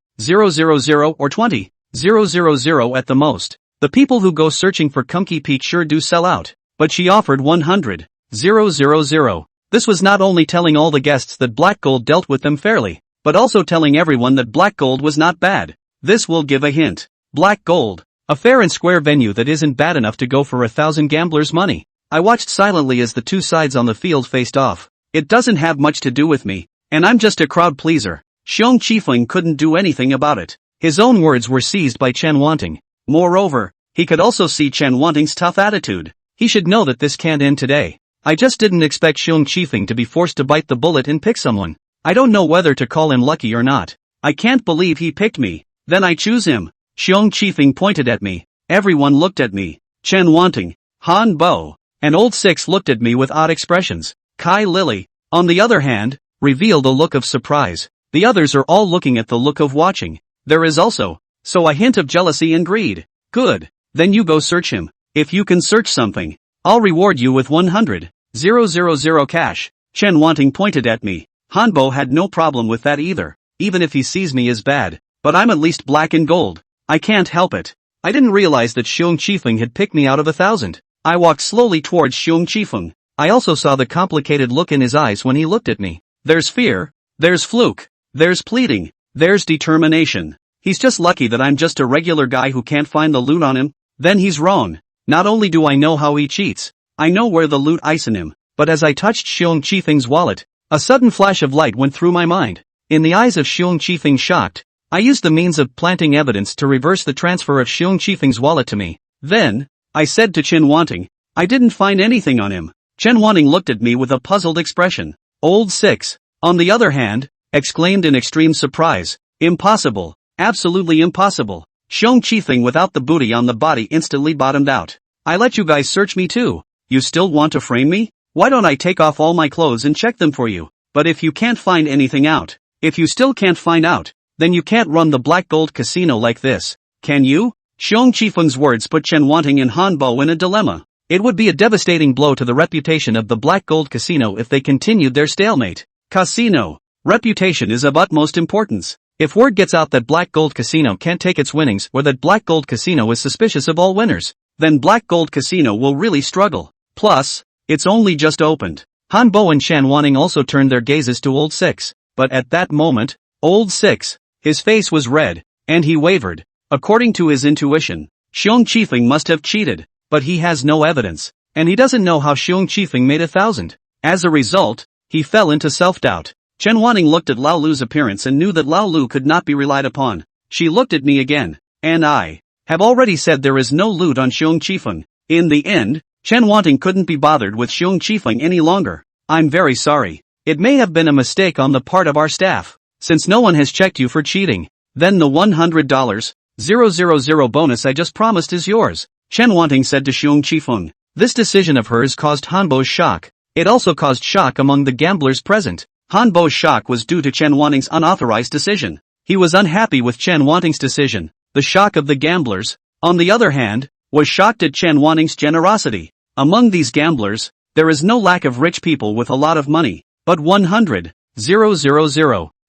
or 20,000 at the most. The people who go searching for Kumki Peak sure do sell out, but she offered 100,000. This was not only telling all the guests that Black Gold dealt with them fairly, but also telling everyone that Black Gold was not bad. This will give a hint. Black Gold, a fair and square venue that isn't bad enough to go for 1,000 gamblers' money. I watched silently as the two sides on the field faced off. It doesn't have much to do with me, and I'm just a crowd pleaser. Xiong Qifeng couldn't do anything about it. His own words were seized by Chen Wanting. Moreover, he could also see Chen Wanting's tough attitude. He should know that this can't end today. I just didn't expect Xiong Qifeng to be forced to bite the bullet and pick someone. I don't know whether to call him lucky or not. I can't believe he picked me. Then I choose him. Xiong Qifeng pointed at me. Everyone looked at me. Chen Wanting, Han Bo, and Old Six looked at me with odd expressions. Kai Lily, on the other hand, revealed a look of surprise. The others are all looking at the look of watching. There is also, a hint of jealousy and greed. Good. Then you go search him. If you can search something, I'll reward you with 100,000 cash. Chen Wanting pointed at me. Hanbo had no problem with that either, even if he sees me as bad, but I'm at least black and gold. I can't help it. I didn't realize that Xiong Qifeng had picked me out of 1,000. I walked slowly towards Xiong Qifeng. I also saw the complicated look in his eyes when he looked at me. There's fear, there's fluke, there's pleading, there's determination. He's just lucky that I'm just a regular guy who can't find the loot on him. Then he's wrong. Not only do I know how he cheats, I know where the loot is in him, but as I touched Xiong Qifeng's wallet, a sudden flash of light went through my mind. In the eyes of Xiong Qifeng shocked, I used the means of planting evidence to reverse the transfer of Xiong Qifeng's wallet to me. Then, I said to Chen Wanting, I didn't find anything on him. Chen Wanting looked at me with a puzzled expression. Old Six, on the other hand, exclaimed in extreme surprise. Impossible. Absolutely impossible. Xiong Qifeng without the booty on the body instantly bottomed out. I let you guys search me too. You still want to frame me? Why don't I take off all my clothes and check them for you? But if you can't find anything out, if you still can't find out, then you can't run the Black Gold Casino like this, can you? Xiong Qifeng's words put Chen Wanting and Han Bo in a dilemma. It would be a devastating blow to the reputation of the Black Gold Casino if they continued their stalemate. Casino. Reputation is of utmost importance. If word gets out that Black Gold Casino can't take its winnings or that Black Gold Casino is suspicious of all winners, then Black Gold Casino will really struggle. Plus, it's only just opened. Han Bo and Chen Wanting also turned their gazes to Old Six, but at that moment, Old Six, his face was red, and he wavered. According to his intuition, Xiong Qifeng must have cheated, but he has no evidence, and he doesn't know how Xiong Qifeng made 1,000. As a result, he fell into self-doubt. Chen Wanting looked at Lao Lu's appearance and knew that Lao Lu could not be relied upon. She looked at me again, and I have already said there is no loot on Xiong Qifeng. In the end, Chen Wanting couldn't be bothered with Xiong Qifeng any longer. I'm very sorry. It may have been a mistake on the part of our staff. Since no one has checked you for cheating, then the $100,000 bonus I just promised is yours. Chen Wanting said to Xiong Qifeng. This decision of hers caused Hanbo's shock. It also caused shock among the gamblers present. Hanbo's shock was due to Chen Wanting's unauthorized decision. He was unhappy with Chen Wanting's decision. The shock of the gamblers, on the other hand, was shocked at Chen Wanting's generosity. Among these gamblers, there is no lack of rich people with a lot of money, but 100,000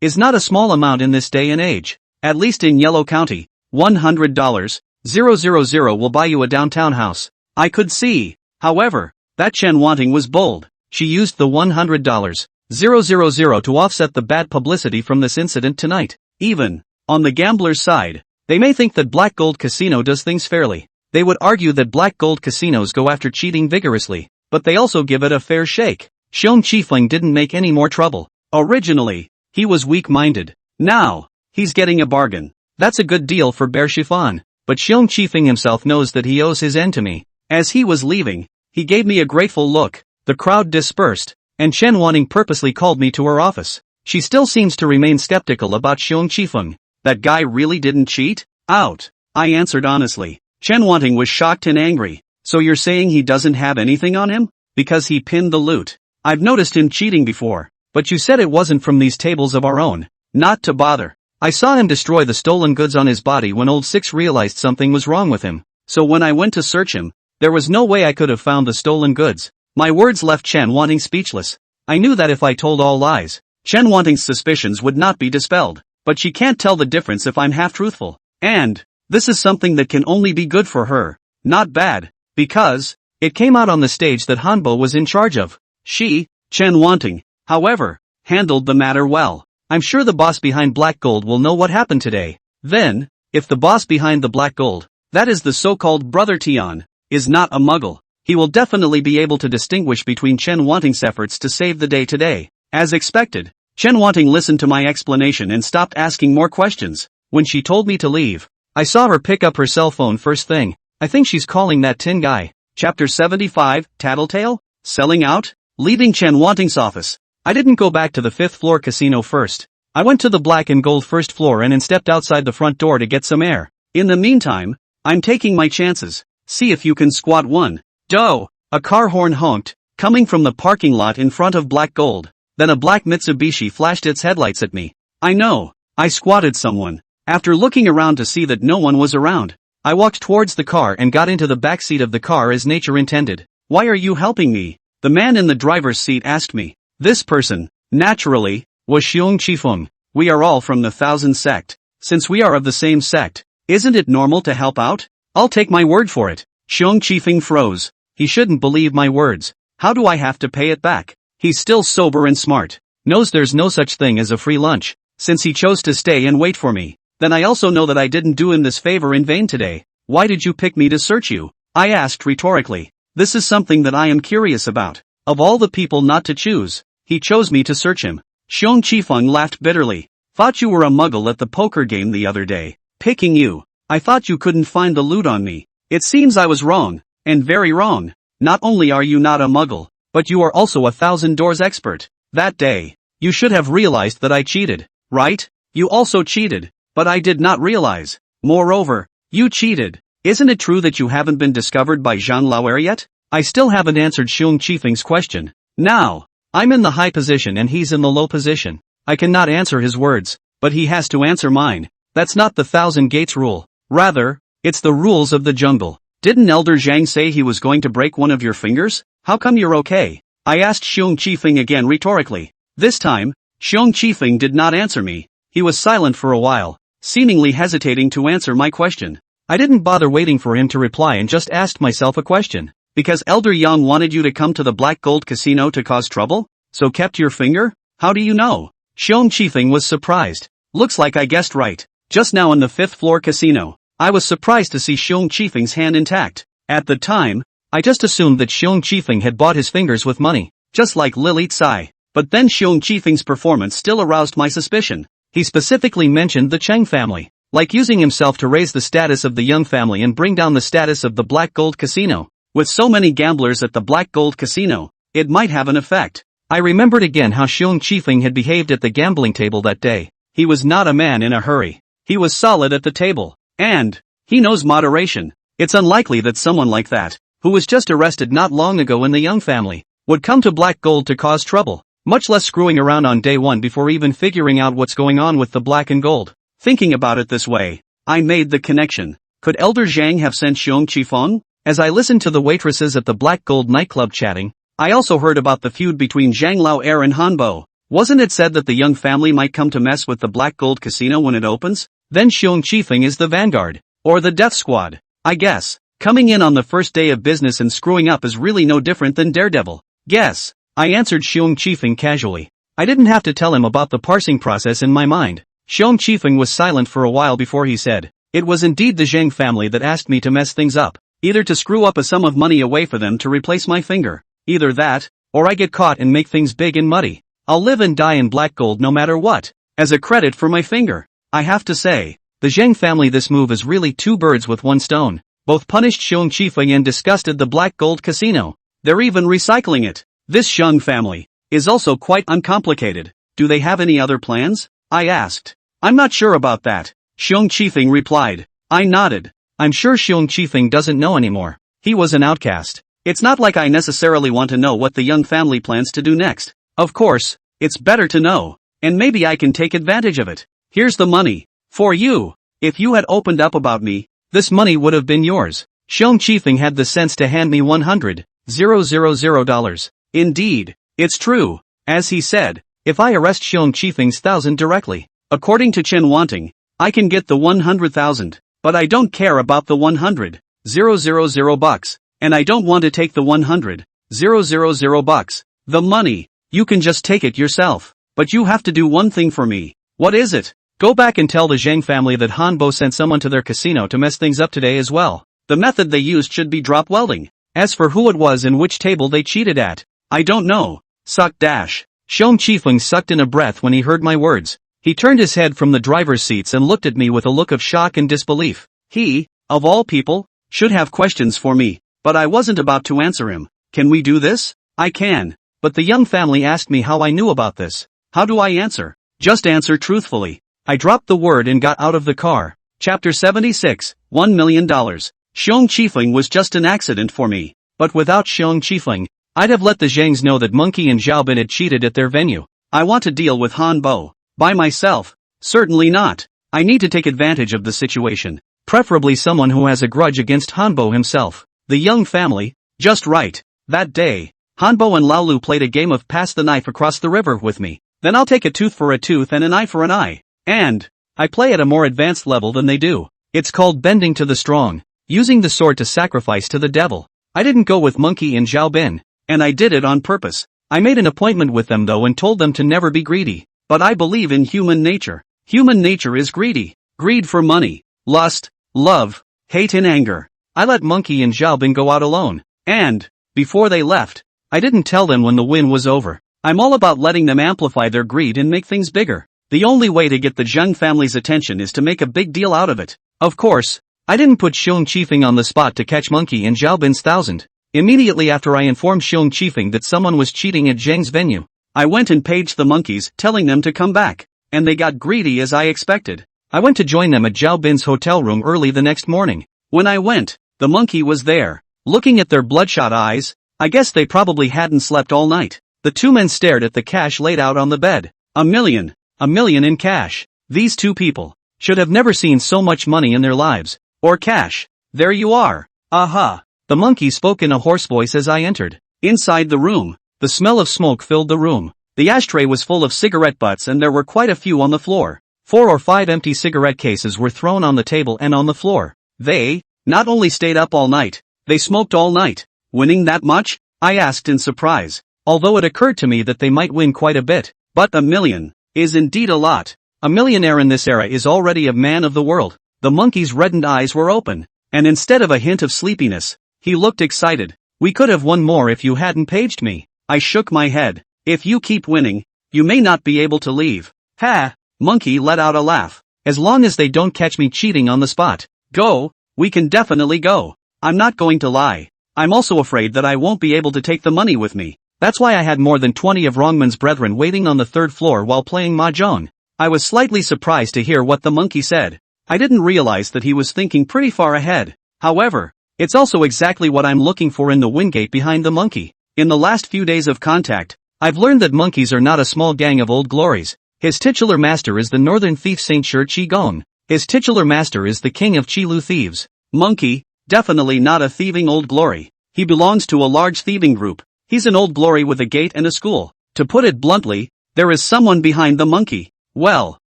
is not a small amount in this day and age. At least in Yellow County, $100,000 will buy you a downtown house. I could see, however, that Chen Wanting was bold. she used the $100,000 to offset the bad publicity from this incident tonight. Even on the gambler's side, they may think that Black Gold Casino does things fairly. They would argue that Black Gold casinos go after cheating vigorously, but they also give it a fair shake. Xiong Qifeng didn't make any more trouble. Originally, he was weak-minded. Now, he's getting a bargain. That's a good deal for Bear Chiffon. But Xiong Qifeng himself knows that he owes his end to me. As he was leaving, he gave me a grateful look. The crowd dispersed, and Chen Wanting purposely called me to her office. She still seems to remain skeptical about Xiong Qifeng. That guy really didn't cheat? Out. I answered honestly. Chen Wanting was shocked and angry. So you're saying he doesn't have anything on him? Because he pinned the loot. I've noticed him cheating before. But you said it wasn't from these tables of our own. Not to bother. I saw him destroy the stolen goods on his body when Old Six realized something was wrong with him. So when I went to search him, there was no way I could have found the stolen goods. My words left Chen Wanting speechless. I knew that if I told all lies, Chen Wanting's suspicions would not be dispelled. But she can't tell the difference if I'm half-truthful. And this is something that can only be good for her. Not bad. Because it came out on the stage that Hanbo was in charge of. She, Chen Wanting, however, handled the matter well. I'm sure the boss behind Black Gold will know what happened today. Then, if the boss behind the Black Gold, that is the so-called Brother Tian, is not a muggle, he will definitely be able to distinguish between Chen Wanting's efforts to save the day today. As expected, Chen Wanting listened to my explanation and stopped asking more questions. When she told me to leave, I saw her pick up her cell phone first thing. I think she's calling that tin guy. Chapter 75, Tattletale? Selling out? Leaving Chen Wanting's office, I didn't go back to the 5th floor casino first. I went to the black and gold first floor and then stepped outside the front door to get some air. In the meantime, I'm taking my chances. See if you can squat one. Doh! A car horn honked, coming from the parking lot in front of Black Gold. Then a black Mitsubishi flashed its headlights at me. I know. I squatted someone. After looking around to see that no one was around, I walked towards the car and got into the back seat of the car as nature intended. Why are you helping me? The man in the driver's seat asked me. This person, naturally, was Xiong Qifeng. We are all from the Thousand Sect. Since we are of the same sect, isn't it normal to help out? I'll take my word for it. Xiong Qifeng froze. He shouldn't believe my words. How do I have to pay it back? He's still sober and smart. Knows there's no such thing as a free lunch. Since he chose to stay and wait for me, then I also know that I didn't do him this favor in vain today. Why did you pick me to search you? I asked rhetorically. This is something that I am curious about. Of all the people not to choose, he chose me to search him. Xiong Qifeng laughed bitterly. Thought you were a muggle at the poker game the other day. Picking you. I thought you couldn't find the loot on me. It seems I was wrong, and very wrong. Not only are you not a muggle, but you are also a Thousand Doors expert. That day, you should have realized that I cheated, right? You also cheated, but I did not realize. Moreover, you cheated. Isn't it true that you haven't been discovered by Jean Lauer yet? I still haven't answered Xiong Qifeng's question. Now, I'm in the high position and he's in the low position. I cannot answer his words, but he has to answer mine. That's not the Thousand Gates rule. Rather, it's the rules of the jungle. Didn't Elder Zhang say he was going to break one of your fingers? How come you're okay? I asked Xiong Qifeng again rhetorically. This time, Xiong Qifeng did not answer me. He was silent for a while, seemingly hesitating to answer my question. I didn't bother waiting for him to reply and just asked myself a question. Because Elder Yang wanted you to come to the Black Gold Casino to cause trouble? So kept your finger? How do you know? Xiong Qifeng was surprised. Looks like I guessed right. Just now in the 5th floor casino, I was surprised to see Xiong Qifeng's hand intact. At the time, I just assumed that Xiong Qifeng had bought his fingers with money, just like Lily Tsai. But then Xiong Qifeng's performance still aroused my suspicion. He specifically mentioned the Cheng family, like using himself to raise the status of the Young family and bring down the status of the Black Gold Casino. With so many gamblers at the Black Gold Casino, it might have an effect. I remembered again how Xiong Qifeng had behaved at the gambling table that day. He was not a man in a hurry. He was solid at the table. And he knows moderation. It's unlikely that someone like that, who was just arrested not long ago in the Young family, would come to Black Gold to cause trouble, much less screwing around on day one before even figuring out what's going on with the Black and Gold. Thinking about it this way, I made the connection. Could Elder Zhang have sent Xiong Qifeng? As I listened to the waitresses at the Black Gold nightclub chatting, I also heard about the feud between Zhang Lauer and Hanbo. Wasn't it said that the Young family might come to mess with the Black Gold Casino when it opens? Then Xiong Qifeng is the vanguard, or the death squad. I guess, coming in on the first day of business and screwing up is really no different than Daredevil. Guess, I answered Xiong Qifeng casually. I didn't have to tell him about the parsing process in my mind. Xiong Qifeng was silent for a while before he said, "It was indeed the Zhang family that asked me to mess things up. Either to screw up a sum of money away for them to replace my finger. Either that, or I get caught and make things big and muddy. I'll live and die in black gold no matter what. As a credit for my finger. I have to say, the Zhang family, this move is really two birds with one stone. Both punished Xiong Qifeng and disgusted the black gold casino. They're even recycling it. This Zhang family is also quite uncomplicated. Do they have any other plans?" I asked. "I'm not sure about that," Xiong Qifeng replied. I nodded. I'm sure Xiong Qifeng doesn't know anymore. He was an outcast. It's not like I necessarily want to know what the young family plans to do next. Of course, it's better to know, and maybe I can take advantage of it. Here's the money. For you. If you had opened up about me, this money would have been yours. Xiong Qifeng had the sense to hand me $100,000. Indeed, it's true. As he said, if I arrest Xiong Qifeng's 1,000 directly, according to Chen Wanting, I can get the 100,000. But I don't care about the $100,000 and I don't want to take the $100,000. The money, you can just take it yourself. But you have to do one thing for me. What is it? Go back and tell the Zhang family that Han Bo sent someone to their casino to mess things up today as well. The method they used should be drop welding. As for who it was and which table they cheated at, I don't know. Suck dash. Xiong Qifeng sucked in a breath when he heard my words. He turned his head from the driver's seats and looked at me with a look of shock and disbelief. He, of all people, should have questions for me, but I wasn't about to answer him. Can we do this? I can. But the young family asked me how I knew about this. How do I answer? Just answer truthfully. I dropped the word and got out of the car. Chapter 76, $1 million. Xiong Qifeng was just an accident for me. But without Xiong Qifeng, I'd have let the Zhangs know that Monkey and Xiaobin had cheated at their venue. I want to deal with Han Bo. By myself? Certainly not. I need to take advantage of the situation. Preferably someone who has a grudge against Han Bo himself. The young family? Just right. That day, Han Bo and Lao Lu played a game of pass the knife across the river with me. Then I'll take a tooth for a tooth and an eye for an eye. And I play at a more advanced level than they do. It's called bending to the strong. Using the sword to sacrifice to the devil. I didn't go with Monkey and Xiaobin. And I did it on purpose. I made an appointment with them though and told them to never be greedy. But I believe in human nature. Human nature is greedy. Greed for money, lust, love, hate and anger. I let Monkey and Xiaobin go out alone. And, before they left, I didn't tell them when the win was over. I'm all about letting them amplify their greed and make things bigger. The only way to get the Zheng family's attention is to make a big deal out of it. Of course, I didn't put Xiong Qifeng on the spot to catch Monkey and Xiaobin's 1,000. Immediately after I informed Xiong Qifeng that someone was cheating at Zheng's venue, I went and paged the monkeys, telling them to come back. And they got greedy as I expected. I went to join them at Xiaobin's hotel room early the next morning. When I went, the monkey was there. Looking at their bloodshot eyes, I guess they probably hadn't slept all night. The two men stared at the cash laid out on the bed. $1 million in cash. These two people should have never seen so much money in their lives. Or cash. There you are. Aha. The monkey spoke in a hoarse voice as I entered. Inside the room, the smell of smoke filled the room. The ashtray was full of cigarette butts and there were quite a few on the floor. 4 or 5 empty cigarette cases were thrown on the table and on the floor. They not only stayed up all night, they smoked all night. Winning that much? I asked in surprise. Although it occurred to me that they might win quite a bit. But $1 million is indeed a lot. A millionaire in this era is already a man of the world. The monkey's reddened eyes were open. And instead of a hint of sleepiness, he looked excited. We could have won more if you hadn't paged me. I shook my head. If you keep winning, you may not be able to leave. Ha! Monkey let out a laugh. As long as they don't catch me cheating on the spot. Go, we can definitely go. I'm not going to lie. I'm also afraid that I won't be able to take the money with me. That's why I had more than 20 of Rongman's brethren waiting on the 3rd floor while playing mahjong. I was slightly surprised to hear what the monkey said. I didn't realize that he was thinking pretty far ahead. However, it's also exactly what I'm looking for in the Wingate behind the monkey. In the last few days of contact, I've learned that monkeys are not a small gang of old glories. His titular master is the northern thief Saint Shi Qi Gong. His titular master is the king of Qilu thieves. Monkey, definitely not a thieving old glory. He belongs to a large thieving group. He's an old glory with a gate and a school. To put it bluntly, there is someone behind the monkey. Well,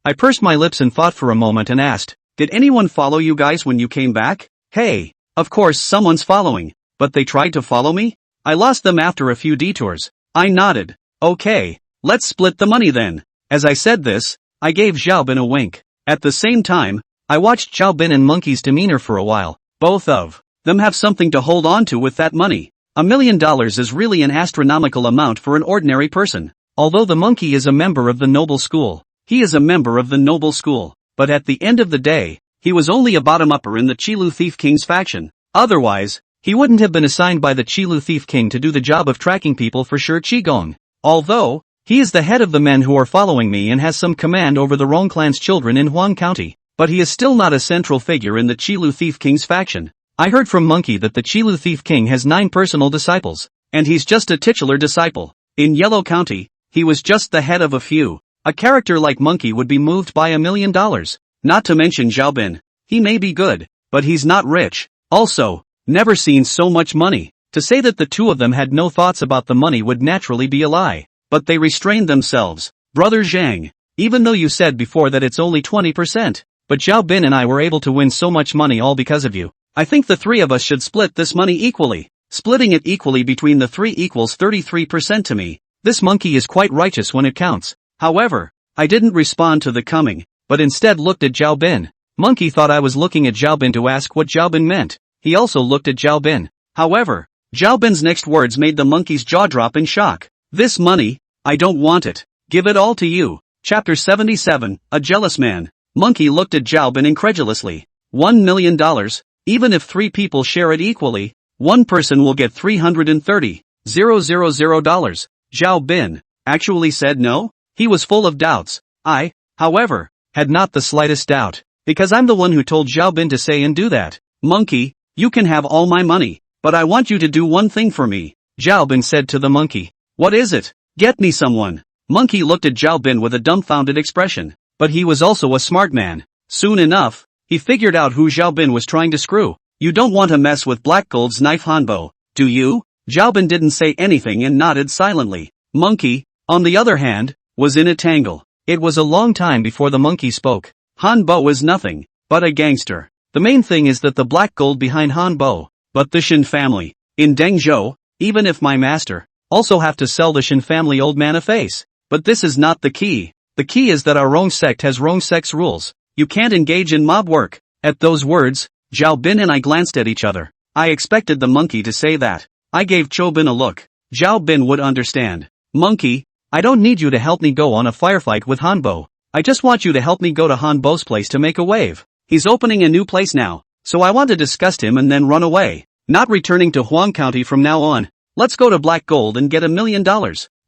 I pursed my lips and thought for a moment and asked, did anyone follow you guys when you came back? Hey, of course someone's following, but they tried to follow me? I lost them after a few detours. I nodded. Okay, let's split the money then. As I said this, I gave Xiaobin a wink. At the same time, I watched Xiaobin and Monkey's demeanor for a while. Both of them have something to hold on to with that money. $1 million is really an astronomical amount for an ordinary person. Although the monkey is a member of the noble school, he is a member of the noble school. But at the end of the day, he was only a bottom-upper in the Qilu Thief King's faction. Otherwise, he wouldn't have been assigned by the Qilu Thief King to do the job of tracking people for Shi Qigong. Although, he is the head of the men who are following me and has some command over the Rong clan's children in Huang County, but he is still not a central figure in the Qilu Thief King's faction. I heard from Monkey that the Qilu Thief King has 9 personal disciples, and he's just a titular disciple. In Yellow County, he was just the head of a few. A character like Monkey would be moved by $1 million. Not to mention Xiaobin. He may be good, but he's not rich. Also, never seen so much money. To say that the two of them had no thoughts about the money would naturally be a lie. But they restrained themselves. Brother Zhang, even though you said before that it's only 20%, but Xiaobin and I were able to win so much money all because of you. I think the three of us should split this money equally. Splitting it equally between the three equals 33% to me. This monkey is quite righteous when it counts. However, I didn't respond to the coming, but instead looked at Xiaobin. Monkey thought I was looking at Xiaobin to ask what Xiaobin meant. He also looked at Xiaobin. However, Xiaobin's next words made the monkey's jaw drop in shock. This money, I don't want it. Give it all to you. Chapter 77, A Jealous Man. Monkey looked at Xiaobin incredulously. $1 million? Even if 3 people share it equally, one person will get $330,000. Xiaobin actually said no? He was full of doubts. I, however, had not the slightest doubt, because I'm the one who told Xiaobin to say and do that. Monkey, you can have all my money, but I want you to do one thing for me, Xiaobin said to the monkey. What is it? Get me someone. Monkey looked at Xiaobin with a dumbfounded expression, but he was also a smart man. Soon enough, he figured out who Xiaobin was trying to screw. You don't want to mess with Black Gold's knife Hanbo, do you? Xiaobin didn't say anything and nodded silently. Monkey, on the other hand, was in a tangle. It was a long time before the monkey spoke. Hanbo is nothing but a gangster. The main thing is that the Black Gold behind Hanbo, but the Shin family, in Dengzhou, even if my master, also have to sell the Shin family old man a face. But this is not the key. The key is that our Rong sect has Rong sect's rules. You can't engage in mob work. At those words, Xiaobin and I glanced at each other. I expected the monkey to say that. I gave Xiaobin a look. Xiaobin would understand. Monkey, I don't need you to help me go on a firefight with Hanbo. I just want you to help me go to Hanbo's place to make a wave. He's opening a new place now, so I want to disgust him and then run away. Not returning to Huang County from now on. Let's go to Black Gold and get $1 million.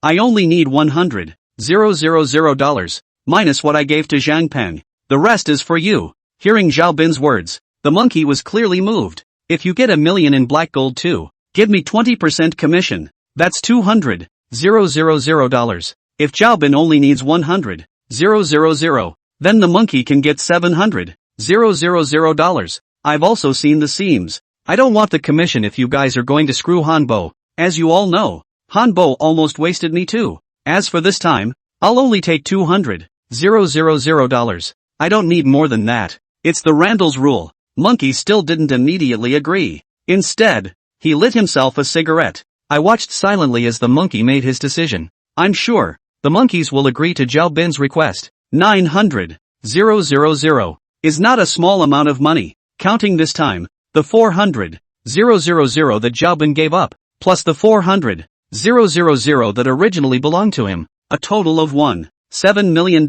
I only need $100,000, minus what I gave to Zhang Peng. The rest is for you. Hearing Xiaobin's words, the monkey was clearly moved. If you get $1 million in Black Gold too, give me 20% commission. That's $200,000. If Xiaobin only needs $100,000, then the monkey can get $700,000. I've also seen the seams. I don't want the commission if you guys are going to screw Hanbo. As you all know, Hanbo almost wasted me too. As for this time, I'll only take $200,000. I don't need more than that. It's the Randall's rule. Monkey still didn't immediately agree. Instead, he lit himself a cigarette. I watched silently as the monkey made his decision. I'm sure the monkeys will agree to Xiaobin's request. $900,000 is not a small amount of money. Counting this time, the $400,000 that Xiaobin gave up, plus the $400,000 that originally belonged to him, a total of $7 million.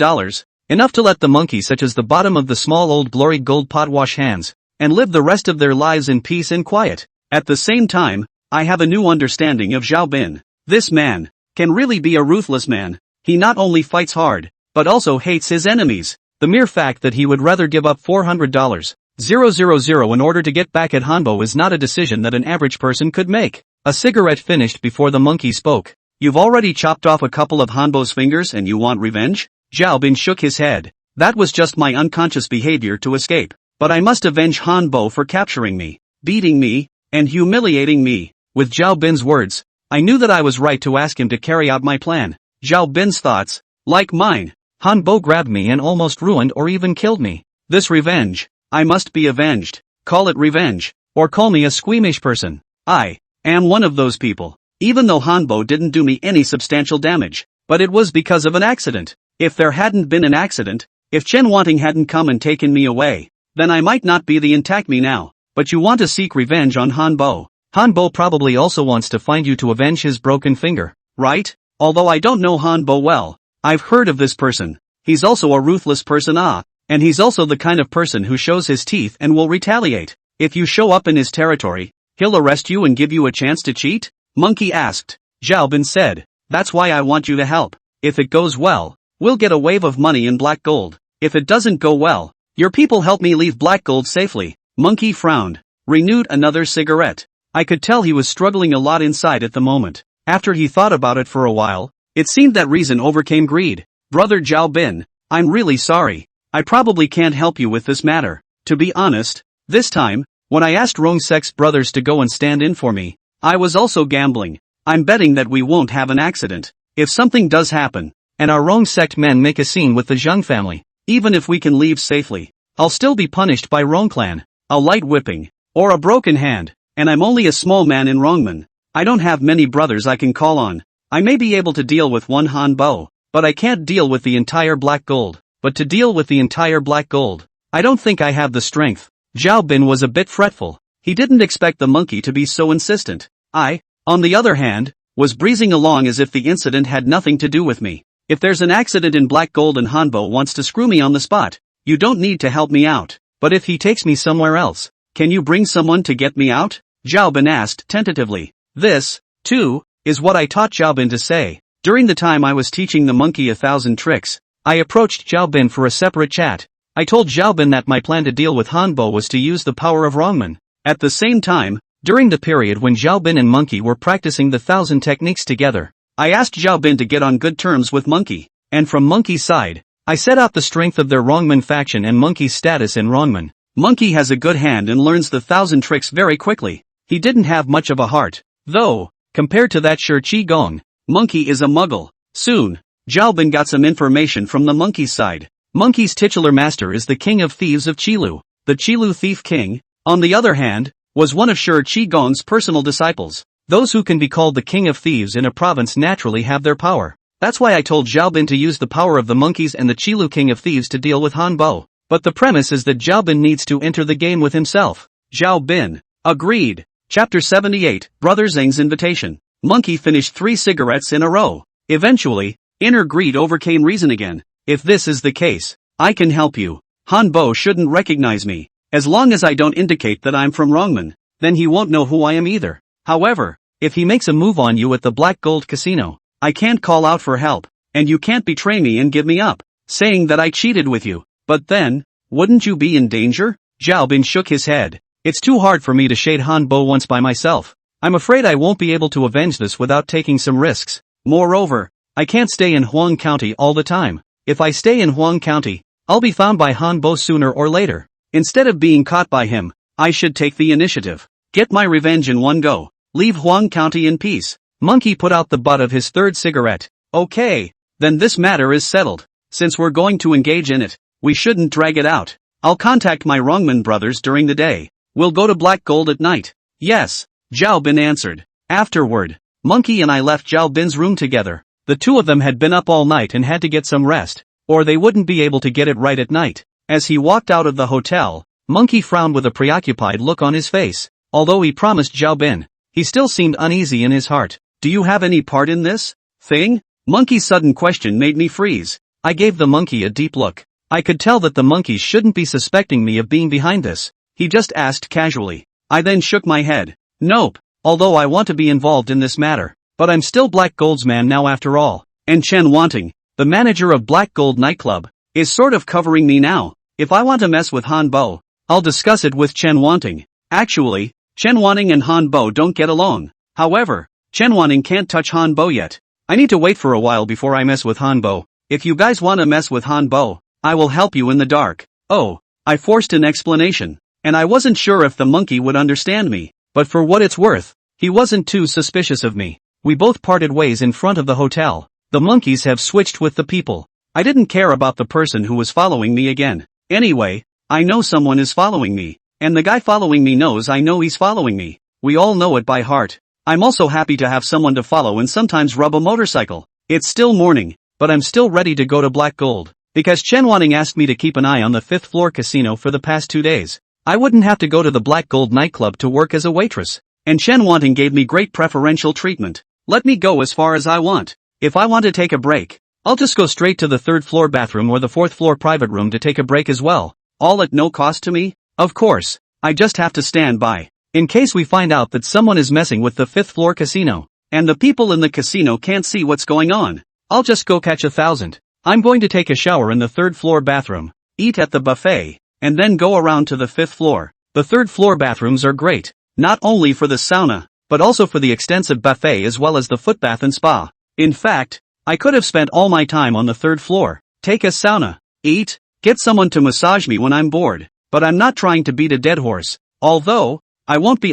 Enough to let the monkey such as the bottom of the small old glory gold pot wash hands, and live the rest of their lives in peace and quiet. At the same time, I have a new understanding of Xiaobin. This man can really be a ruthless man. He not only fights hard, but also hates his enemies. The mere fact that he would rather give up $400,000 in order to get back at Hanbo is not a decision that an average person could make. A cigarette finished before the monkey spoke. You've already chopped off a couple of Hanbo's fingers and you want revenge? Xiaobin shook his head. That was just my unconscious behavior to escape. But I must avenge Hanbo for capturing me, beating me, and humiliating me. With Xiaobin's words, I knew that I was right to ask him to carry out my plan. Xiaobin's thoughts, like mine. Hanbo grabbed me and almost ruined or even killed me. This revenge, I must be avenged. Call it revenge, or call me a squeamish person. I am one of those people. even though Hanbo didn't do me any substantial damage. But it was because of an accident. If there hadn't been an accident, if Chen Wanting hadn't come and taken me away, then I might not be the intact me now. But you want to seek revenge on Hanbo. Hanbo probably also wants to find you to avenge his broken finger, right? Although I don't know Hanbo well, I've heard of this person. He's also a ruthless person, and he's also the kind of person who shows his teeth and will retaliate. If you show up in his territory, he'll arrest you and give you a chance to cheat? Monkey asked. Zhao Bin said, that's why I want you to help. If it goes well, we'll get a wave of money in black gold. If it doesn't go well, your people help me leave black gold safely. Monkey frowned, renewed another cigarette. I could tell he was struggling a lot inside at the moment. After he thought about it for a while, it seemed that reason overcame greed. Brother Zhao Bin, I'm really sorry. I probably can't help you with this matter. To be honest, this time, when I asked Rong Sek's brothers to go and stand in for me, I was also gambling. I'm betting that we won't have an accident. If something does happen, and our Rong Sect men make a scene with the Zhang family, even if we can leave safely, I'll still be punished by Rong clan. A light whipping, or a broken hand, and I'm only a small man in Rongman. I don't have many brothers I can call on. I may be able to deal with one Hanbo, but I can't deal with the entire black gold. But to deal with the entire black gold, I don't think I have the strength. Zhao Bin was a bit fretful. He didn't expect the monkey to be so insistent. I, on the other hand, was breezing along as if the incident had nothing to do with me. If there's an accident in black gold and Hanbo wants to screw me on the spot, you don't need to help me out. But if he takes me somewhere else, can you bring someone to get me out? Zhao Bin asked tentatively. This, too, is what I taught Zhao Bin to say. During the time I was teaching the monkey 1,000 tricks, I approached Zhao Bin for a separate chat. I told Zhao Bin that my plan to deal with Hanbo was to use the power of Rongman. At the same time, during the period when Zhao Bin and Monkey were practicing the 1,000 techniques together, I asked Zhao Bin to get on good terms with Monkey. And from Monkey's side, I set out the strength of their Rongman faction and Monkey's status in Rongman. Monkey has a good hand and learns the 1,000 tricks very quickly. He didn't have much of a heart, though, compared to that Shi Qi Gong. Monkey is a muggle. Soon, Zhao Bin got some information from the Monkey's side. Monkey's titular master is the king of thieves of Qilu. The Qilu thief king, on the other hand, was one of Shi Qi Gong's personal disciples. Those who can be called the king of thieves in a province naturally have their power. That's why I told Zhao Bin to use the power of the monkeys and the Qilu king of thieves to deal with Hanbo. But the premise is that Zhao Bin needs to enter the game with himself. Zhao Bin agreed. Chapter 78, Brother Zheng's Invitation. Monkey finished 3 cigarettes in a row. Eventually, inner greed overcame reason again. If this is the case, I can help you. Hanbo shouldn't recognize me. As long as I don't indicate that I'm from Rongman, then he won't know who I am either. However, if he makes a move on you at the Black Gold Casino, I can't call out for help, and you can't betray me and give me up, saying that I cheated with you. But then, wouldn't you be in danger? Zhao Bin shook his head. It's too hard for me to shade Hanbo once by myself. I'm afraid I won't be able to avenge this without taking some risks. Moreover, I can't stay in Huang County all the time. If I stay in Huang County, I'll be found by Hanbo sooner or later. Instead of being caught by him, I should take the initiative. Get my revenge in one go. Leave Huang County in peace. Monkey put out the butt of his 3rd cigarette. Okay, then this matter is settled. Since we're going to engage in it, we shouldn't drag it out. I'll contact my Rongman brothers during the day. We'll go to Black Gold at night. Yes, Zhao Bin answered. Afterward, Monkey and I left Zhao Bin's room together. The two of them had been up all night and had to get some rest, or they wouldn't be able to get it right at night. As he walked out of the hotel, Monkey frowned with a preoccupied look on his face. Although he promised Zhao Bin, he still seemed uneasy in his heart. Do you have any part in this thing? Monkey's sudden question made me freeze. I gave the monkey a deep look. I could tell that the monkey shouldn't be suspecting me of being behind this. He just asked casually. I then shook my head. Nope, although I want to be involved in this matter. But I'm still Black Gold's man now after all. And Chen Wanting, the manager of Black Gold nightclub, is sort of covering me now. If I want to mess with Hanbo, I'll discuss it with Chen Wanting. Actually, Chen Wanting and Hanbo don't get along. However, Chen Wanting can't touch Hanbo yet. I need to wait for a while before I mess with Hanbo. If you guys want to mess with Hanbo, I will help you in the dark. Oh, I forced an explanation, and I wasn't sure if the monkey would understand me, but for what it's worth, he wasn't too suspicious of me. We both parted ways in front of the hotel. The monkeys have switched with the people. I didn't care about the person who was following me again. Anyway, I know someone is following me, and the guy following me knows I know he's following me. We all know it by heart. I'm also happy to have someone to follow and sometimes rub a motorcycle. It's still morning, but I'm still ready to go to Black Gold, because Chen Wanting asked me to keep an eye on the 5th floor casino for the past 2 days. I wouldn't have to go to the Black Gold nightclub to work as a waitress, and Chen Wanting gave me great preferential treatment. Let me go as far as I want. If I want to take a break, I'll just go straight to the 3rd floor bathroom or the 4th floor private room to take a break as well, all at no cost to me. Of course, I just have to stand by, in case we find out that someone is messing with the 5th floor casino, and the people in the casino can't see what's going on. I'll just go catch 1,000. I'm going to take a shower in the 3rd floor bathroom, eat at the buffet, and then go around to the 5th floor. The 3rd floor bathrooms are great, not only for the sauna, but also for the extensive buffet as well as the footbath and spa. In fact, I could have spent all my time on the 3rd floor, take a sauna, eat, get someone to massage me when I'm bored, but I'm not trying to beat a dead horse, although, I won't be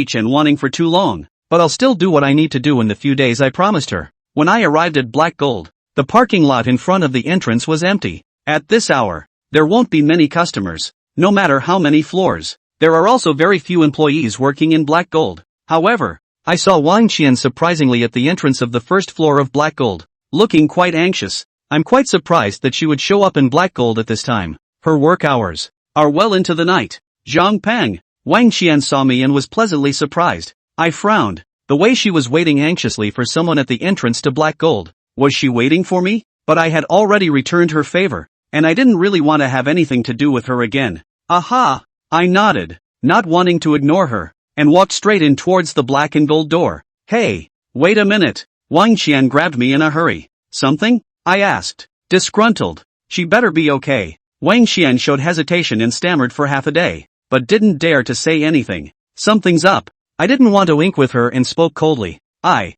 Chen Wanting for too long, but I'll still do what I need to do in the few days I promised her. When I arrived at Black Gold, the parking lot in front of the entrance was empty. At this hour, there won't be many customers, no matter how many floors. There are also very few employees working in Black Gold. However, I saw Wang Qian surprisingly at the entrance of the 1st floor of Black Gold, looking quite anxious. I'm quite surprised that she would show up in Black Gold at this time. Her work hours are well into the night. Zhang Peng. Wang Qian saw me and was pleasantly surprised. I frowned. The way she was waiting anxiously for someone at the entrance to Black Gold. Was she waiting for me? But I had already returned her favor, and I didn't really want to have anything to do with her again. Aha! I nodded, not wanting to ignore her, and walked straight in towards the black and gold door. Hey, wait a minute. Wang Qian grabbed me in a hurry. Something? I asked, disgruntled. She better be okay. Wang Qian showed hesitation and stammered for half a day, but didn't dare to say anything. Something's up. I didn't want to ink with her and spoke coldly. Are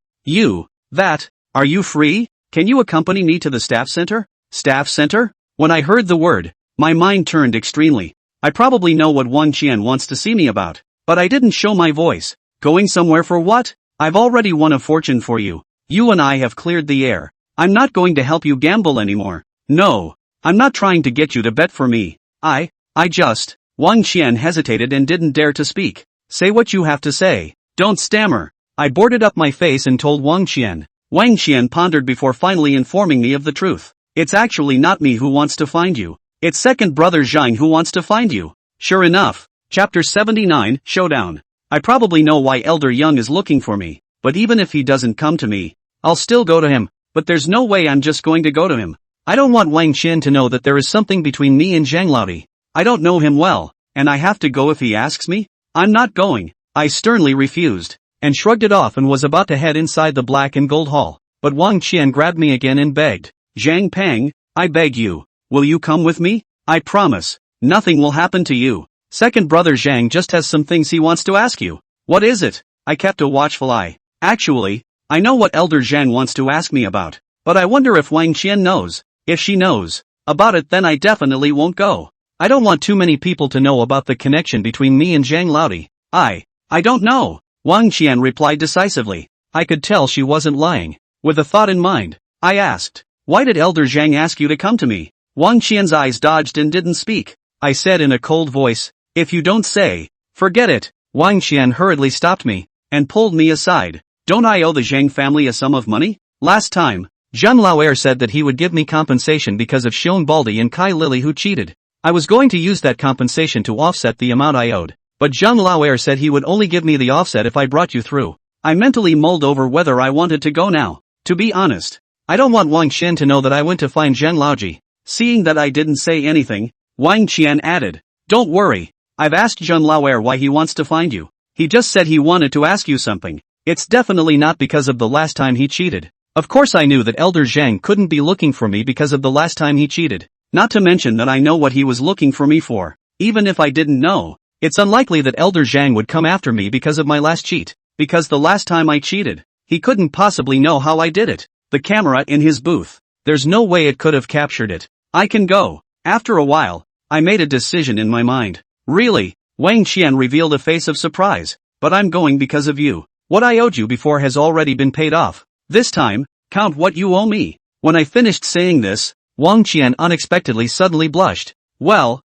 you free? Can you accompany me to the staff center? Staff center? When I heard the word, my mind turned extremely. I probably know what Wang Qian wants to see me about, but I didn't show my voice. Going somewhere for what? I've already won a fortune for you. You and I have cleared the air. I'm not going to help you gamble anymore. No, I'm not trying to get you to bet for me. Wang Qian hesitated and didn't dare to speak. Say what you have to say. Don't stammer. I boarded up my face and told Wang Qian. Wang Qian pondered before finally informing me of the truth. It's actually not me who wants to find you. It's second brother Zhang who wants to find you. Sure enough. Chapter 79, Showdown. I probably know why Elder Young is looking for me, but even if he doesn't come to me, I'll still go to him, but there's no way I'm just going to go to him. I don't want Wang Qian to know that there is something between me and Zhang Laodi. I don't know him well, and I have to go if he asks me? I'm not going. I sternly refused, and shrugged it off and was about to head inside the black and gold hall, but Wang Qian grabbed me again and begged. Zhang Peng, I beg you, will you come with me? I promise, nothing will happen to you. Second brother Zhang just has some things he wants to ask you. What is it? I kept a watchful eye. Actually, I know what Elder Zhang wants to ask me about, but I wonder if Wang Qian knows. If she knows about it, then I definitely won't go. I don't want too many people to know about the connection between me and Zhang Laodi. I don't know. Wang Qian replied decisively. I could tell she wasn't lying. With a thought in mind, I asked, why did Elder Zhang ask you to come to me? Wang Qian's eyes dodged and didn't speak. I said in a cold voice, if you don't say, forget it. Wang Qian hurriedly stopped me, and pulled me aside. Don't I owe the Zhang family a sum of money? Last time, Zhang Laoer said that he would give me compensation because of Xiong Baldi and Kai Lily who cheated. I was going to use that compensation to offset the amount I owed, but Zhang Laoer said he would only give me the offset if I brought you through. I mentally mulled over whether I wanted to go now. To be honest, I don't want Wang Qian to know that I went to find Zhang Laoji. Seeing that I didn't say anything, Wang Qian added, don't worry, I've asked Zhang Laoer why he wants to find you. He just said he wanted to ask you something. It's definitely not because of the last time he cheated. Of course I knew that Elder Zhang couldn't be looking for me because of the last time he cheated. Not to mention that I know what he was looking for me for. Even if I didn't know, it's unlikely that Elder Zhang would come after me because of my last cheat. Because the last time I cheated, he couldn't possibly know how I did it. The camera in his booth. There's no way it could have captured it. I can go. After a while, I made a decision in my mind. Really? Wang Qian revealed a face of surprise. But I'm going because of you. What I owed you before has already been paid off. This time, count what you owe me. When I finished saying this, Wang Qian unexpectedly suddenly blushed. Well,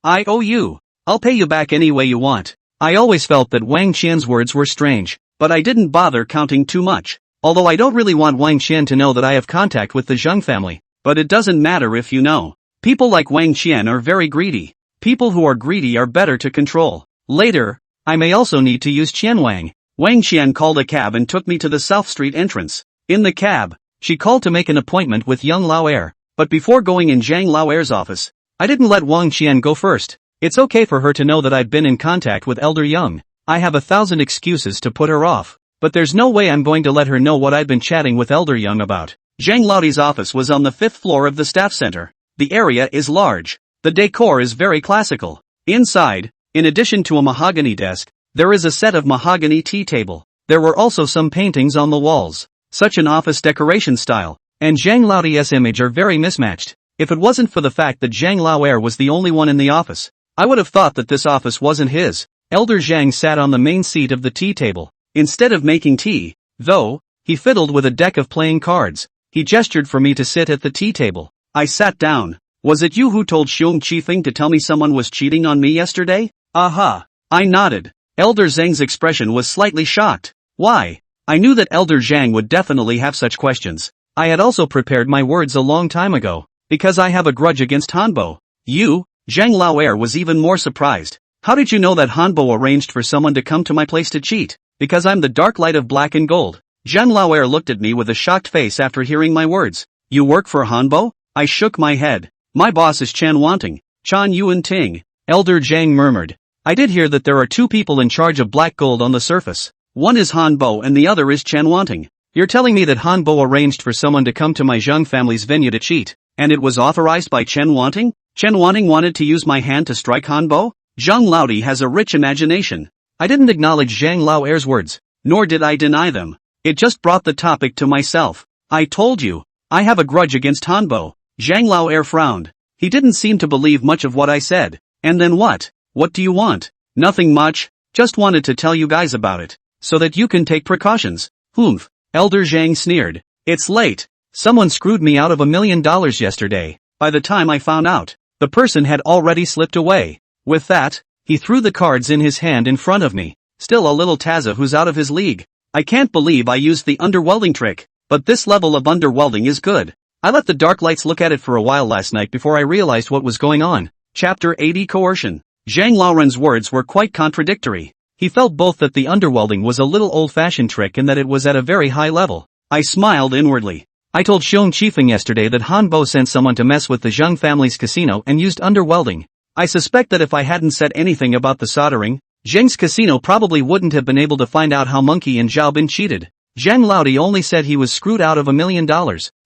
I owe you. I'll pay you back any way you want. I always felt that Wang Qian's words were strange, but I didn't bother counting too much. Although I don't really want Wang Qian to know that I have contact with the Zheng family, but it doesn't matter if you know. People like Wang Qian are very greedy. People who are greedy are better to control. Later, I may also need to use Qian Wang. Wang Qian called a cab and took me to the South Street entrance. In the cab, she called to make an appointment with young Lao Er, but before going in Zhang Lao Er's office, I didn't let Wang Qian go first. It's okay for her to know that I've been in contact with Elder Young. I have 1,000 excuses to put her off, but there's no way I'm going to let her know what I've been chatting with Elder Young about. Zhang Laoti's office was on the 5th floor of the staff center. The area is large. The decor is very classical. Inside, in addition to a mahogany desk, there is a set of mahogany tea table. There were also some paintings on the walls. Such an office decoration style and Zhang Laoti's image are very mismatched. If it wasn't for the fact that Zhang Laoer was the only one in the office, I would have thought that this office wasn't his. Elder Zhang sat on the main seat of the tea table. Instead of making tea, though, he fiddled with a deck of playing cards. He gestured for me to sit at the tea table. I sat down. Was it you who told Xiong Qifeng to tell me someone was cheating on me yesterday? Aha. I nodded. Elder Zhang's expression was slightly shocked. Why? I knew that Elder Zhang would definitely have such questions. I had also prepared my words a long time ago, because I have a grudge against Hanbo. You? Zhang Laoer was even more surprised. How did you know that Hanbo arranged for someone to come to my place to cheat? Because I'm the dark light of black and gold. Zhang Laoer looked at me with a shocked face after hearing my words. You work for Hanbo? I shook my head. My boss is Chan Wanting, Chan Yuan Ting. Elder Zhang murmured. I did hear that there are two people in charge of black gold on the surface. One is Hanbo and the other is Chan Wanting. You're telling me that Hanbo arranged for someone to come to my Zheng family's venue to cheat, and it was authorized by Chen Wanting? Chen Wanting wanted to use my hand to strike Hanbo? Zhang Laoti has a rich imagination. I didn't acknowledge Zhang Laoer's words, nor did I deny them. It just brought the topic to myself. I told you, I have a grudge against Hanbo. Zhang Laoer frowned. He didn't seem to believe much of what I said. And then what? What do you want? Nothing much, just wanted to tell you guys about it, so that you can take precautions. Humph. Elder Zhang sneered. It's late. Someone screwed me out of $1 million yesterday. By the time I found out, the person had already slipped away. With that, he threw the cards in his hand in front of me. Still a little Tazza who's out of his league. I can't believe I used the underwelding trick, but this level of underwelding is good. I let the dark lights look at it for a while last night before I realized what was going on. Chapter 80 Coercion. Zhang Laoren's words were quite contradictory. He felt both that the underwelding was a little old-fashioned trick and that it was at a very high level. I smiled inwardly. I told Xiong Qifeng yesterday that Hanbo sent someone to mess with the Zheng family's casino and used underwelding. I suspect that if I hadn't said anything about the soldering, Zheng's casino probably wouldn't have been able to find out how Monkey and Zhaobin cheated. Zhang Laoti only said he was screwed out of $1 million,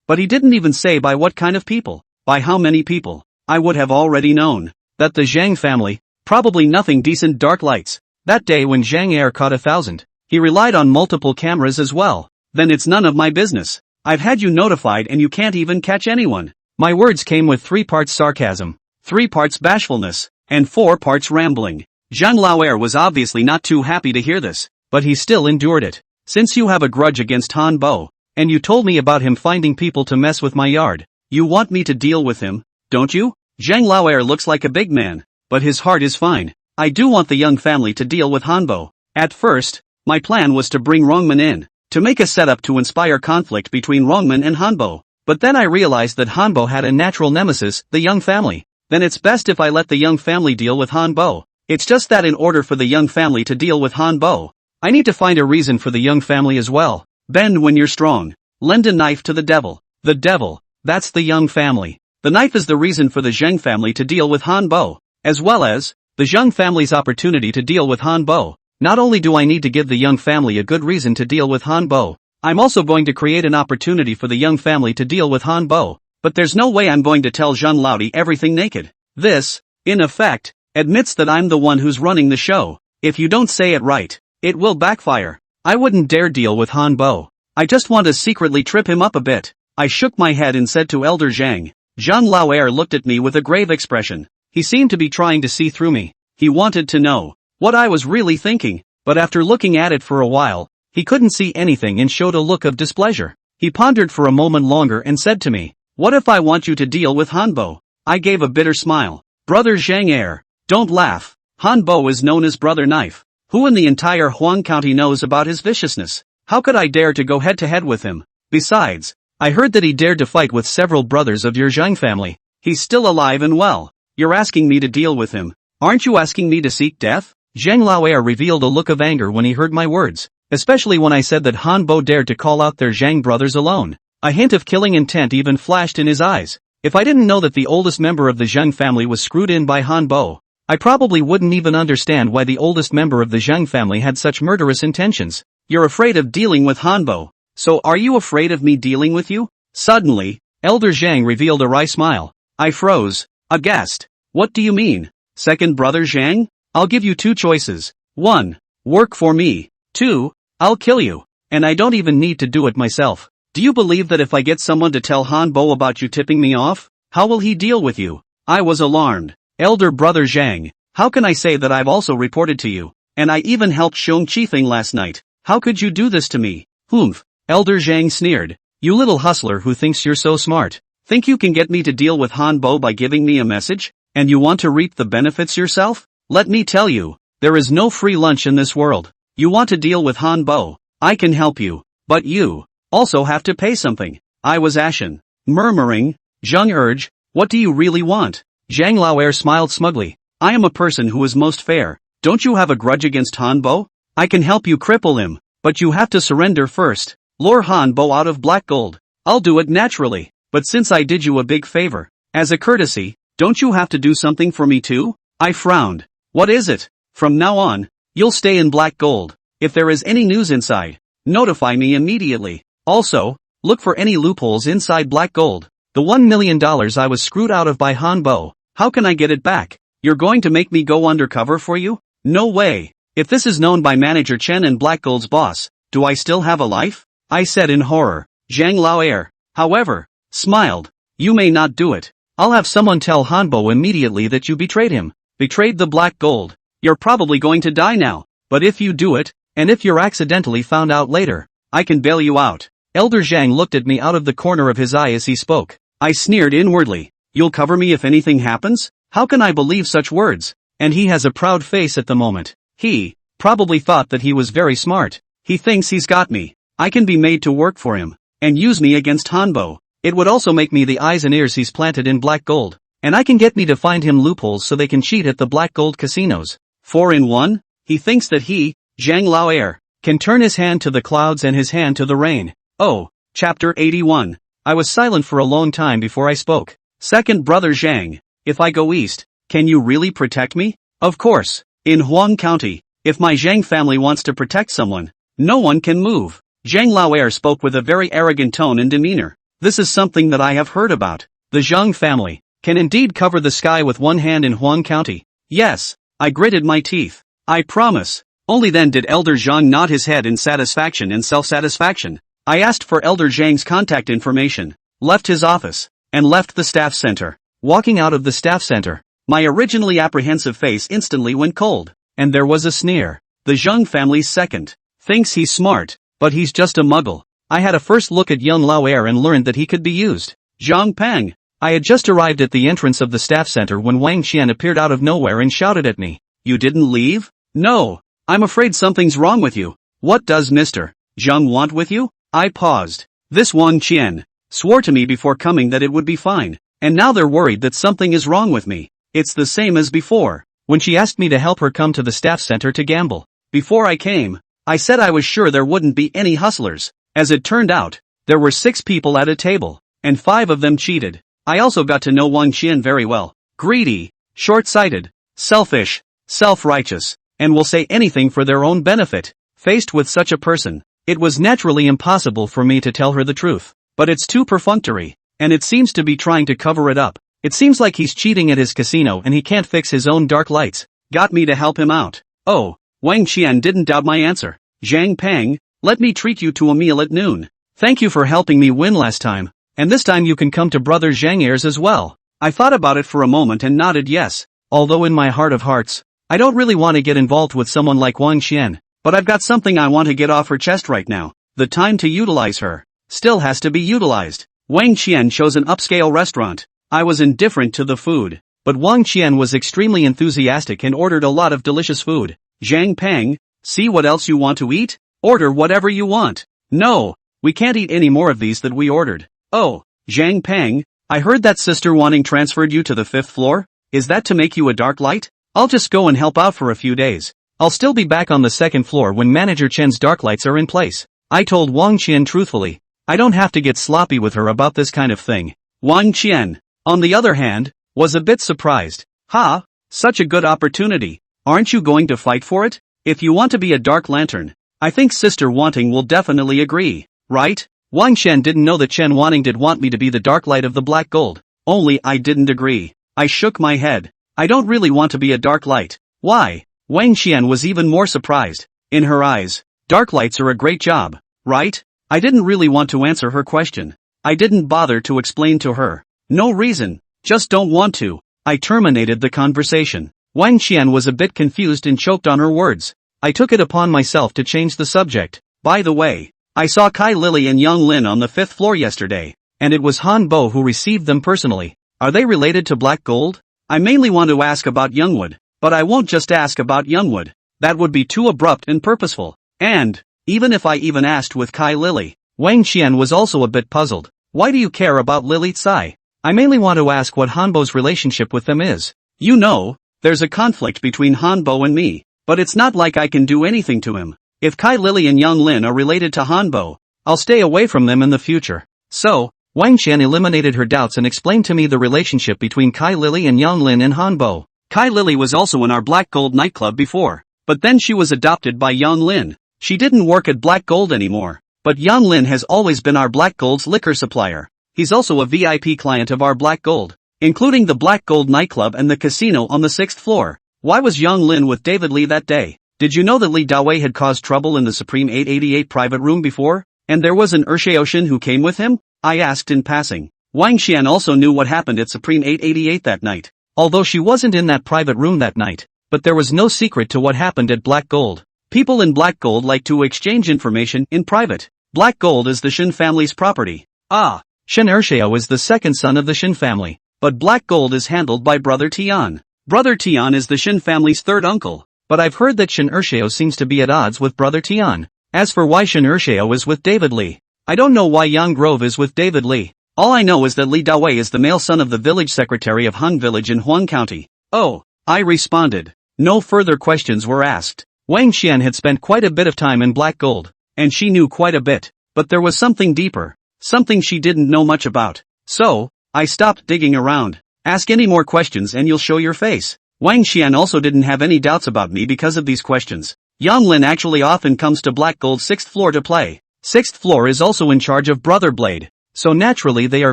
but he didn't even say by what kind of people, by how many people. I would have already known that the Zhang family, probably nothing decent dark lights. That day when Zhang Er caught 1,000, he relied on multiple cameras as well. Then it's none of my business. I've had you notified and you can't even catch anyone. My words came with 3 parts sarcasm, 3 parts bashfulness, and 4 parts rambling. Zhang Laoer was obviously not too happy to hear this, but he still endured it. Since you have a grudge against Han Bo, and you told me about him finding people to mess with my yard, you want me to deal with him, don't you? Zhang Laoer looks like a big man, but his heart is fine. I do want the young family to deal with Hanbo. At first, my plan was to bring Rongman in, to make a setup to inspire conflict between Rongman and Hanbo. But then I realized that Hanbo had a natural nemesis, the young family. Then it's best if I let the young family deal with Hanbo. It's just that in order for the young family to deal with Hanbo, I need to find a reason for the young family as well. Bend when you're strong. Lend a knife to the devil. The devil, that's the young family. The knife is the reason for the Zheng family to deal with Hanbo, as well as the Zheng family's opportunity to deal with Hanbo. Not only do I need to give the young family a good reason to deal with Hanbo, I'm also going to create an opportunity for the young family to deal with Hanbo. But there's no way I'm going to tell Zhang Laoti everything naked. This, in effect, admits that I'm the one who's running the show. If you don't say it right, it will backfire. I wouldn't dare deal with Hanbo. I just want to secretly trip him up a bit. I shook my head and said to Elder Zhang. Zhang Laoer looked at me with a grave expression. He seemed to be trying to see through me. He wanted to know what I was really thinking, but after looking at it for a while, he couldn't see anything and showed a look of displeasure. He pondered for a moment longer and said to me, "What if I want you to deal with Hanbo?" I gave a bitter smile. Brother Zhang Er, don't laugh. Han Bo is known as Brother Knife. Who in the entire Huang County knows about his viciousness? How could I dare to go head-to-head with him? Besides, I heard that he dared to fight with several brothers of your Zhang family. He's still alive and well. You're asking me to deal with him. Aren't you asking me to seek death? Zhang Laoer revealed a look of anger when he heard my words, especially when I said that Han Bo dared to call out their Zhang brothers alone. A hint of killing intent even flashed in his eyes. If I didn't know that the oldest member of the Zhang family was screwed in by Han Bo, I probably wouldn't even understand why the oldest member of the Zhang family had such murderous intentions. You're afraid of dealing with Han Bo. So are you afraid of me dealing with you? Suddenly, Elder Zhang revealed a wry smile. I froze, aghast. What do you mean? Second brother Zhang? I'll give you 2 choices. 1. Work for me. 2. I'll kill you. And I don't even need to do it myself. Do you believe that if I get someone to tell Han Bo about you tipping me off, how will he deal with you? I was alarmed. Elder brother Zhang, how can I say that I've also reported to you? And I even helped Xiong Qifeng last night. How could you do this to me? Humph. Elder Zhang sneered. You little hustler who thinks you're so smart. Think you can get me to deal with Han Bo by giving me a message? And you want to reap the benefits yourself? Let me tell you, there is no free lunch in this world. You want to deal with Han Bo? I can help you. But you also have to pay something. I was ashen. Murmuring, Zhang urged, what do you really want? Zhang Laoer smiled smugly. I am a person who is most fair. Don't you have a grudge against Han Bo? I can help you cripple him, but you have to surrender first. Lure Han Bo out of black gold. I'll do it naturally, but since I did you a big favor, as a courtesy, don't you have to do something for me too? I frowned. What is it? From now on, you'll stay in black gold. If there is any news inside, notify me immediately. Also, look for any loopholes inside black gold. The $1 million I was screwed out of by Han Bo, how can I get it back? You're going to make me go undercover for you? No way. If this is known by Manager Chen and Black Gold's boss, do I still have a life? I said in horror. Zhang Laoer, however, smiled. You may not do it. I'll have someone tell Han Bo immediately that you betrayed him. Betrayed the black gold. You're probably going to die now. But if you do it, and if you're accidentally found out later, I can bail you out. Elder Zhang looked at me out of the corner of his eye as he spoke. I sneered inwardly. You'll cover me if anything happens? How can I believe such words? And he has a proud face at the moment. He probably thought that he was very smart. He thinks he's got me. I can be made to work for him, and use me against Han Bo. It would also make me the eyes and ears he's planted in black gold. And I can get me to find him loopholes so they can cheat at the black gold casinos. 4 in 1? He thinks that he, Zhang Laoer, can turn his hand to the clouds and his hand to the rain. Oh, chapter 81. I was silent for a long time before I spoke. Second brother Zhang, if I go east, can you really protect me? Of course. In Huang County, if my Zhang family wants to protect someone, no one can move. Zhang Laoer spoke with a very arrogant tone and demeanor. This is something that I have heard about. The Zhang family can indeed cover the sky with one hand in Huang County. Yes, I gritted my teeth. I promise. Only then did Elder Zhang nod his head in satisfaction and self-satisfaction. I asked for Elder Zhang's contact information, left his office, and left the staff center. Walking out of the staff center, my originally apprehensive face instantly went cold, and there was a sneer. The Zhang family's second thinks he's smart, but he's just a muggle. I had a first look at young Laoer and learned that he could be used. Zhang Peng. I had just arrived at the entrance of the staff center when Wang Qian appeared out of nowhere and shouted at me. You didn't leave? No. I'm afraid something's wrong with you. What does Mr. Zhang want with you? I paused. This Wang Qian swore to me before coming that it would be fine, and now they're worried that something is wrong with me. It's the same as before, when she asked me to help her come to the staff center to gamble. Before I came, I said I was sure there wouldn't be any hustlers. As it turned out, there were 6 people at a table, and 5 of them cheated. I also got to know Wang Qian very well. Greedy, short-sighted, selfish, self-righteous, and will say anything for their own benefit. Faced with such a person, it was naturally impossible for me to tell her the truth. But it's too perfunctory, and it seems to be trying to cover it up. It seems like he's cheating at his casino and he can't fix his own dark lights. Got me to help him out. Oh, Wang Qian didn't doubt my answer. Zhang Peng, let me treat you to a meal at noon. Thank you for helping me win last time, and this time you can come to Brother Zhang Heirs as well. I thought about it for a moment and nodded yes, although in my heart of hearts, I don't really want to get involved with someone like Wang Qian, but I've got something I want to get off her chest right now. The time to utilize her still has to be utilized. Wang Qian chose an upscale restaurant. I was indifferent to the food. but Wang Qian was extremely enthusiastic and ordered a lot of delicious food. Zhang Peng, see what else you want to eat? Order whatever you want. No, we can't eat any more of these that we ordered. Oh, Zhang Peng, I heard that Sister Wanting transferred you to the 5th floor? Is that to make you a dark light? I'll just go and help out for a few days. I'll still be back on the 2nd floor when Manager Chen's dark lights are in place. I told Wang Qian truthfully. I don't have to get sloppy with her about this kind of thing. Wang Qian, on the other hand, was a bit surprised. Ha, such a good opportunity. Aren't you going to fight for it? If you want to be a dark lantern, I think Sister Wanting will definitely agree, right? Wang Qian didn't know that Chen Wanting did want me to be the dark light of the black gold. Only I didn't agree. I shook my head. I don't really want to be a dark light. Why? Wang Qian was even more surprised. In her eyes, dark lights are a great job, right? I didn't really want to answer her question. I didn't bother to explain to her. No reason, just don't want to. I terminated the conversation. Wang Qian was a bit confused and choked on her words. I took it upon myself to change the subject. By the way, I saw Kai Lily and Young Lin on the 5th floor yesterday, and it was Han Bo who received them personally. Are they related to Black Gold? I mainly want to ask about Youngwood, but I won't just ask about Youngwood. That would be too abrupt and purposeful. And, even if I even asked with Kai Lily, Wang Qian was also a bit puzzled. Why do you care about Lily Tsai? I mainly want to ask what Hanbo's relationship with them is. You know, there's a conflict between Hanbo and me, but it's not like I can do anything to him. If Kai Lily and Young Lin are related to Hanbo, I'll stay away from them in the future. So, Wang Qian eliminated her doubts and explained to me the relationship between Kai Lily and Young Lin and Hanbo. Kai Lily was also in our Black Gold nightclub before, but then she was adopted by Young Lin. She didn't work at Black Gold anymore, but Young Lin has always been our Black Gold's liquor supplier. He's also a VIP client of our Black Gold, including the Black Gold nightclub and the casino on the 6th floor. Why was Young Lin with David Lee that day? Did you know that Li Dawei had caused trouble in the Supreme 888 private room before, and there was an Urshaoshin who came with him? I asked in passing. Wang Qian also knew what happened at Supreme 888 that night, although she wasn't in that private room that night, but there was no secret to what happened at Black Gold. People in Black Gold like to exchange information in private. Black Gold is the Shin family's property. Ah, Shin Urshao is the second son of the Shin family, but Black Gold is handled by Brother Tian. Brother Tian is the Shin family's third uncle, but I've heard that Shin Urshao seems to be at odds with Brother Tian. As for why Shin Urshao is with David Lee, I don't know why Yang Grove is with David Lee. All I know is that Li Dawei is the male son of the village secretary of Han Village in Huang County. Oh, I responded. No further questions were asked. Wang Qian had spent quite a bit of time in Black Gold, and she knew quite a bit, but there was something deeper, something she didn't know much about. So, I stopped digging around. Ask any more questions and you'll show your face. Wang Qian also didn't have any doubts about me because of these questions. Yang Lin actually often comes to Black Gold's 6th floor to play. 6th floor is also in charge of Brother Blade, so naturally they are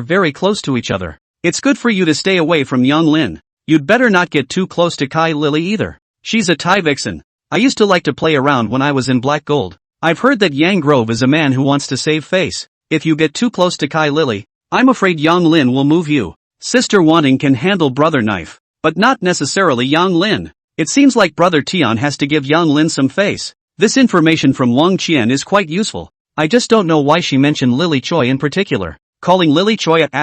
very close to each other. It's good for you to stay away from Young Lin. You'd better not get too close to Kai Lily either. She's a Thai vixen. I used to like to play around when I was in Black Gold. I've heard that Yang Grove is a man who wants to save face. If you get too close to Kai Lily, I'm afraid Young Lin will move you. Sister Wanting can handle Brother Knife, but not necessarily Young Lin. It seems like Brother Tian has to give Young Lin some face. This information from Wang Qian is quite useful. I just don't know why she mentioned Lily Choi in particular. Calling Lily Choi a ******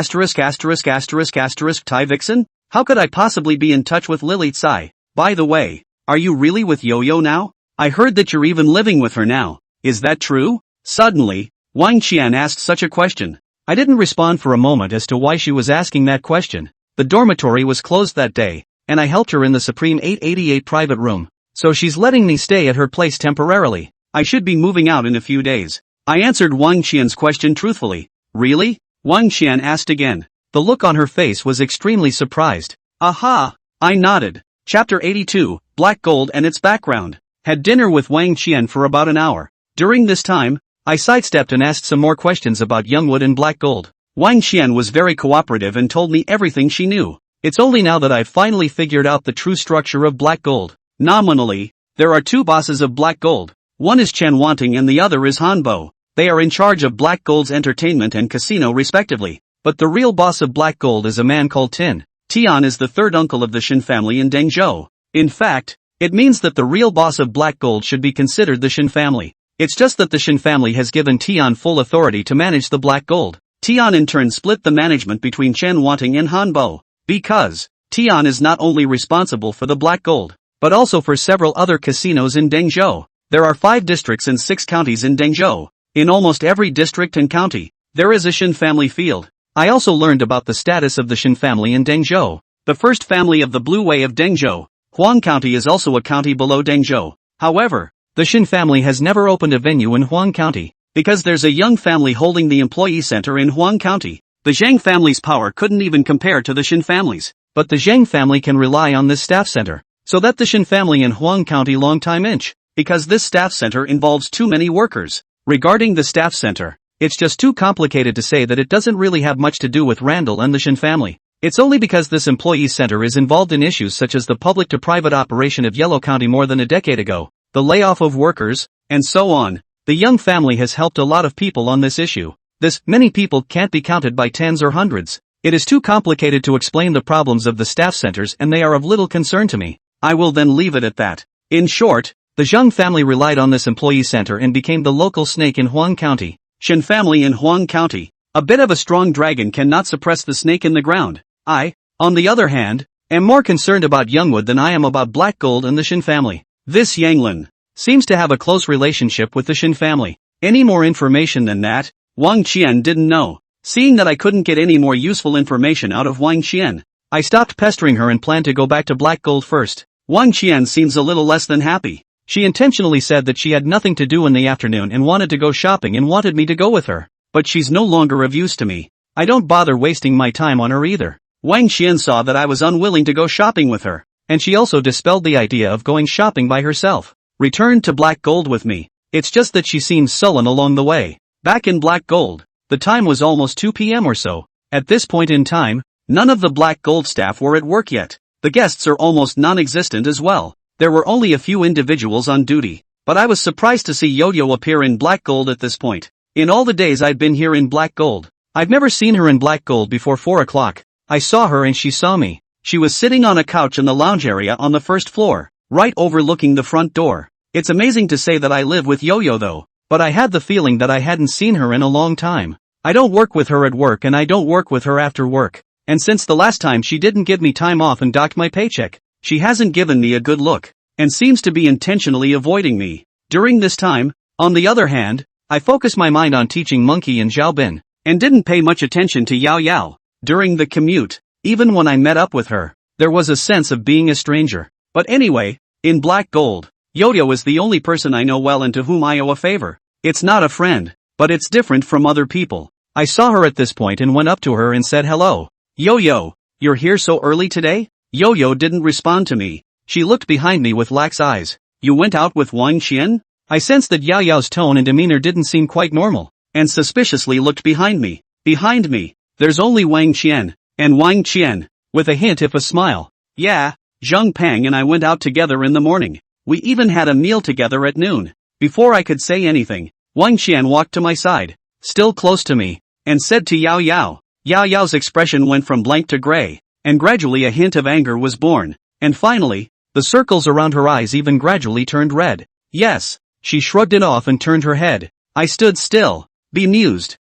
Thai vixen? How could I possibly be in touch with Lily Tsai? By the way, are you really with Yo-Yo now? I heard that you're even living with her now. Is that true? Suddenly, Wang Qian asked such a question. I didn't respond for a moment as to why she was asking that question. The dormitory was closed that day, and I helped her in the Supreme 888 private room, so she's letting me stay at her place temporarily. I should be moving out in a few days. I answered Wang Qian's question truthfully. Really? Wang Qian asked again. The look on her face was extremely surprised. Aha! I nodded. Chapter 82, Black Gold and its background. Had dinner with Wang Qian for about an hour. During this time, I sidestepped and asked some more questions about Youngwood and Black Gold. Wang Qian was very cooperative and told me everything she knew. It's only now that I've finally figured out the true structure of Black Gold. Nominally, there are two bosses of Black Gold. One is Chen Wanting and the other is Hanbo. They are in charge of Black Gold's entertainment and casino respectively. But the real boss of Black Gold is a man called Tin. Tian is the third uncle of the Shin family in Dengzhou. In fact, it means that the real boss of Black Gold should be considered the Shin family. It's just that the Shin family has given Tian full authority to manage the Black Gold. Tian in turn split the management between Chen Wanting and Hanbo. Because Tian is not only responsible for the black gold, but also for several other casinos in Dengzhou. There are 5 districts and 6 counties in Dengzhou. In almost every district and county, there is a Shin family field. I also learned about the status of the Shin family in Dengzhou. The first family of the Blue Way of Dengzhou. Huang County is also a county below Dengzhou. However, the Shin family has never opened a venue in Huang County, because there's a young family holding the employee center in Huang County. The Zhang family's power couldn't even compare to the Shin family's, but the Zhang family can rely on this staff center, so that the Shin family in Huang County long time inch, because this staff center involves too many workers. Regarding the staff center, it's just too complicated to say that it doesn't really have much to do with Randall and the Shin family. It's only because this employee center is involved in issues such as the public to private operation of Yellow County more than a decade ago, the layoff of workers, and so on. The young family has helped a lot of people on this issue. This many people can't be counted by tens or hundreds. It is too complicated to explain the problems of the staff centers and they are of little concern to me. I will then leave it at that. In short, the Zhang family relied on this employee center and became the local snake in Huang County. Shin family in Huang County. A bit of a strong dragon cannot suppress the snake in the ground. I, on the other hand, am more concerned about Youngwood than I am about black gold and the Shin family. This Yanglin seems to have a close relationship with the Shin family. Any more information than that, Wang Qian didn't know. Seeing that I couldn't get any more useful information out of Wang Qian, I stopped pestering her and planned to go back to black gold first. Wang Qian seems a little less than happy. She intentionally said that she had nothing to do in the afternoon and wanted to go shopping and wanted me to go with her. But she's no longer of use to me. I don't bother wasting my time on her either. Wang Qian saw that I was unwilling to go shopping with her, and she also dispelled the idea of going shopping by herself. Returned to black gold with me. It's just that she seemed sullen along the way. Back in black gold, the time was almost 2 p.m. or so. At this point in time, none of the black gold staff were at work yet. The guests are almost non-existent as well. There were only a few individuals on duty, but I was surprised to see Yo-Yo appear in black gold at this point. In all the days I'd been here in black gold, I've never seen her in black gold before 4 o'clock. I saw her and she saw me. She was sitting on a couch in the lounge area on the first floor, right overlooking the front door. It's amazing to say that I live with Yo-Yo though, but I had the feeling that I hadn't seen her in a long time. I don't work with her at work and I don't work with her after work. And since the last time she didn't give me time off and docked my paycheck, she hasn't given me a good look, and seems to be intentionally avoiding me. During this time, on the other hand, I focused my mind on teaching Monkey and Xiaobin, and didn't pay much attention to Yao Yao. During the commute, even when I met up with her, there was a sense of being a stranger. But anyway, in black gold, Yo-Yo is the only person I know well and to whom I owe a favor. It's not a friend, but it's different from other people. I saw her at this point and went up to her and said hello. Yo-Yo, you're here so early today? Yo-Yo didn't respond to me. She looked behind me with lax eyes. You went out with Wang Qian? I sensed that Yao Yao's tone and demeanor didn't seem quite normal, and suspiciously looked behind me. Behind me, there's only Wang Qian, and Wang Qian, with a hint of a smile. Yeah, Zheng Pang and I went out together in the morning. We even had a meal together at noon. Before I could say anything, Wang Qian walked to my side, still close to me, and said to Yao Yao. Yao Yao's expression went from blank to gray, and gradually a hint of anger was born, and finally, the circles around her eyes even gradually turned red. Yes, she shrugged it off and turned her head. I stood still, bemused.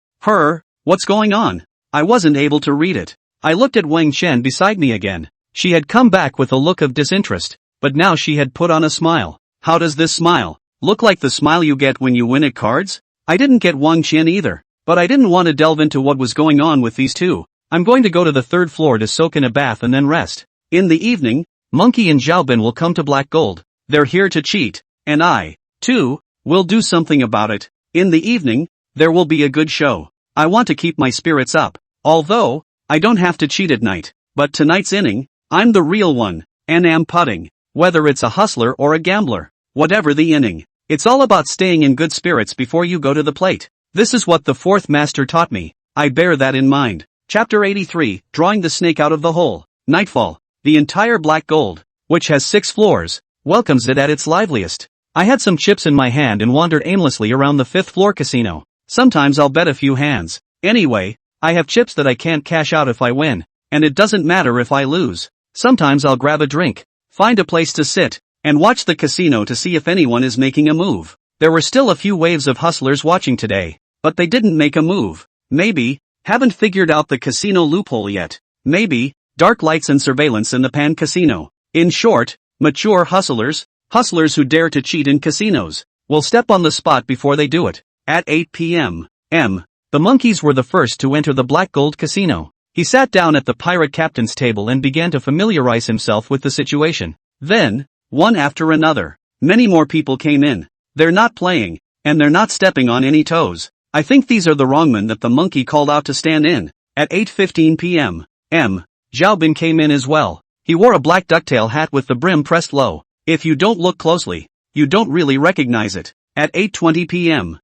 What's going on? I wasn't able to read it. I looked at Wang Qian beside me again. She had come back with a look of disinterest, but now she had put on a smile. How does this smile look like the smile you get when you win at cards? I didn't get Wang Qian either, but I didn't want to delve into what was going on with these two. I'm going to go to the 3rd floor to soak in a bath and then rest. In the evening, Monkey and Xiaobin will come to black gold. They're here to cheat, and I, too, will do something about it. In the evening, there will be a good show. I want to keep my spirits up, although, I don't have to cheat at night. But tonight's inning, I'm the real one, and am putting. Whether it's a hustler or a gambler, whatever the inning, it's all about staying in good spirits before you go to the plate. This is what the 4th master taught me. I bear that in mind. Chapter 83, Drawing the Snake Out of the Hole. Nightfall. The entire black gold, which has 6 floors, welcomes it at its liveliest. I had some chips in my hand and wandered aimlessly around the 5th floor casino. Sometimes I'll bet a few hands. Anyway, I have chips that I can't cash out if I win, and it doesn't matter if I lose. Sometimes I'll grab a drink, find a place to sit, and watch the casino to see if anyone is making a move. There were still a few waves of hustlers watching today, but they didn't make a move. Maybe, haven't figured out the casino loophole yet. Maybe, dark lights and surveillance in the Pan Casino. In short, mature hustlers who dare to cheat in casinos, will step on the spot before they do it. At 8 p.m. The monkeys were the first to enter the Black Gold Casino. He sat down at the pirate captain's table and began to familiarize himself with the situation. Then, one after another, many more people came in. They're not playing, and they're not stepping on any toes. I think these are the wrongmen that the monkey called out to stand in. At 8:15 p.m. Xiaobin came in as well. He wore a black ducktail hat with the brim pressed low. If you don't look closely, you don't really recognize it. At 8:20 p.m.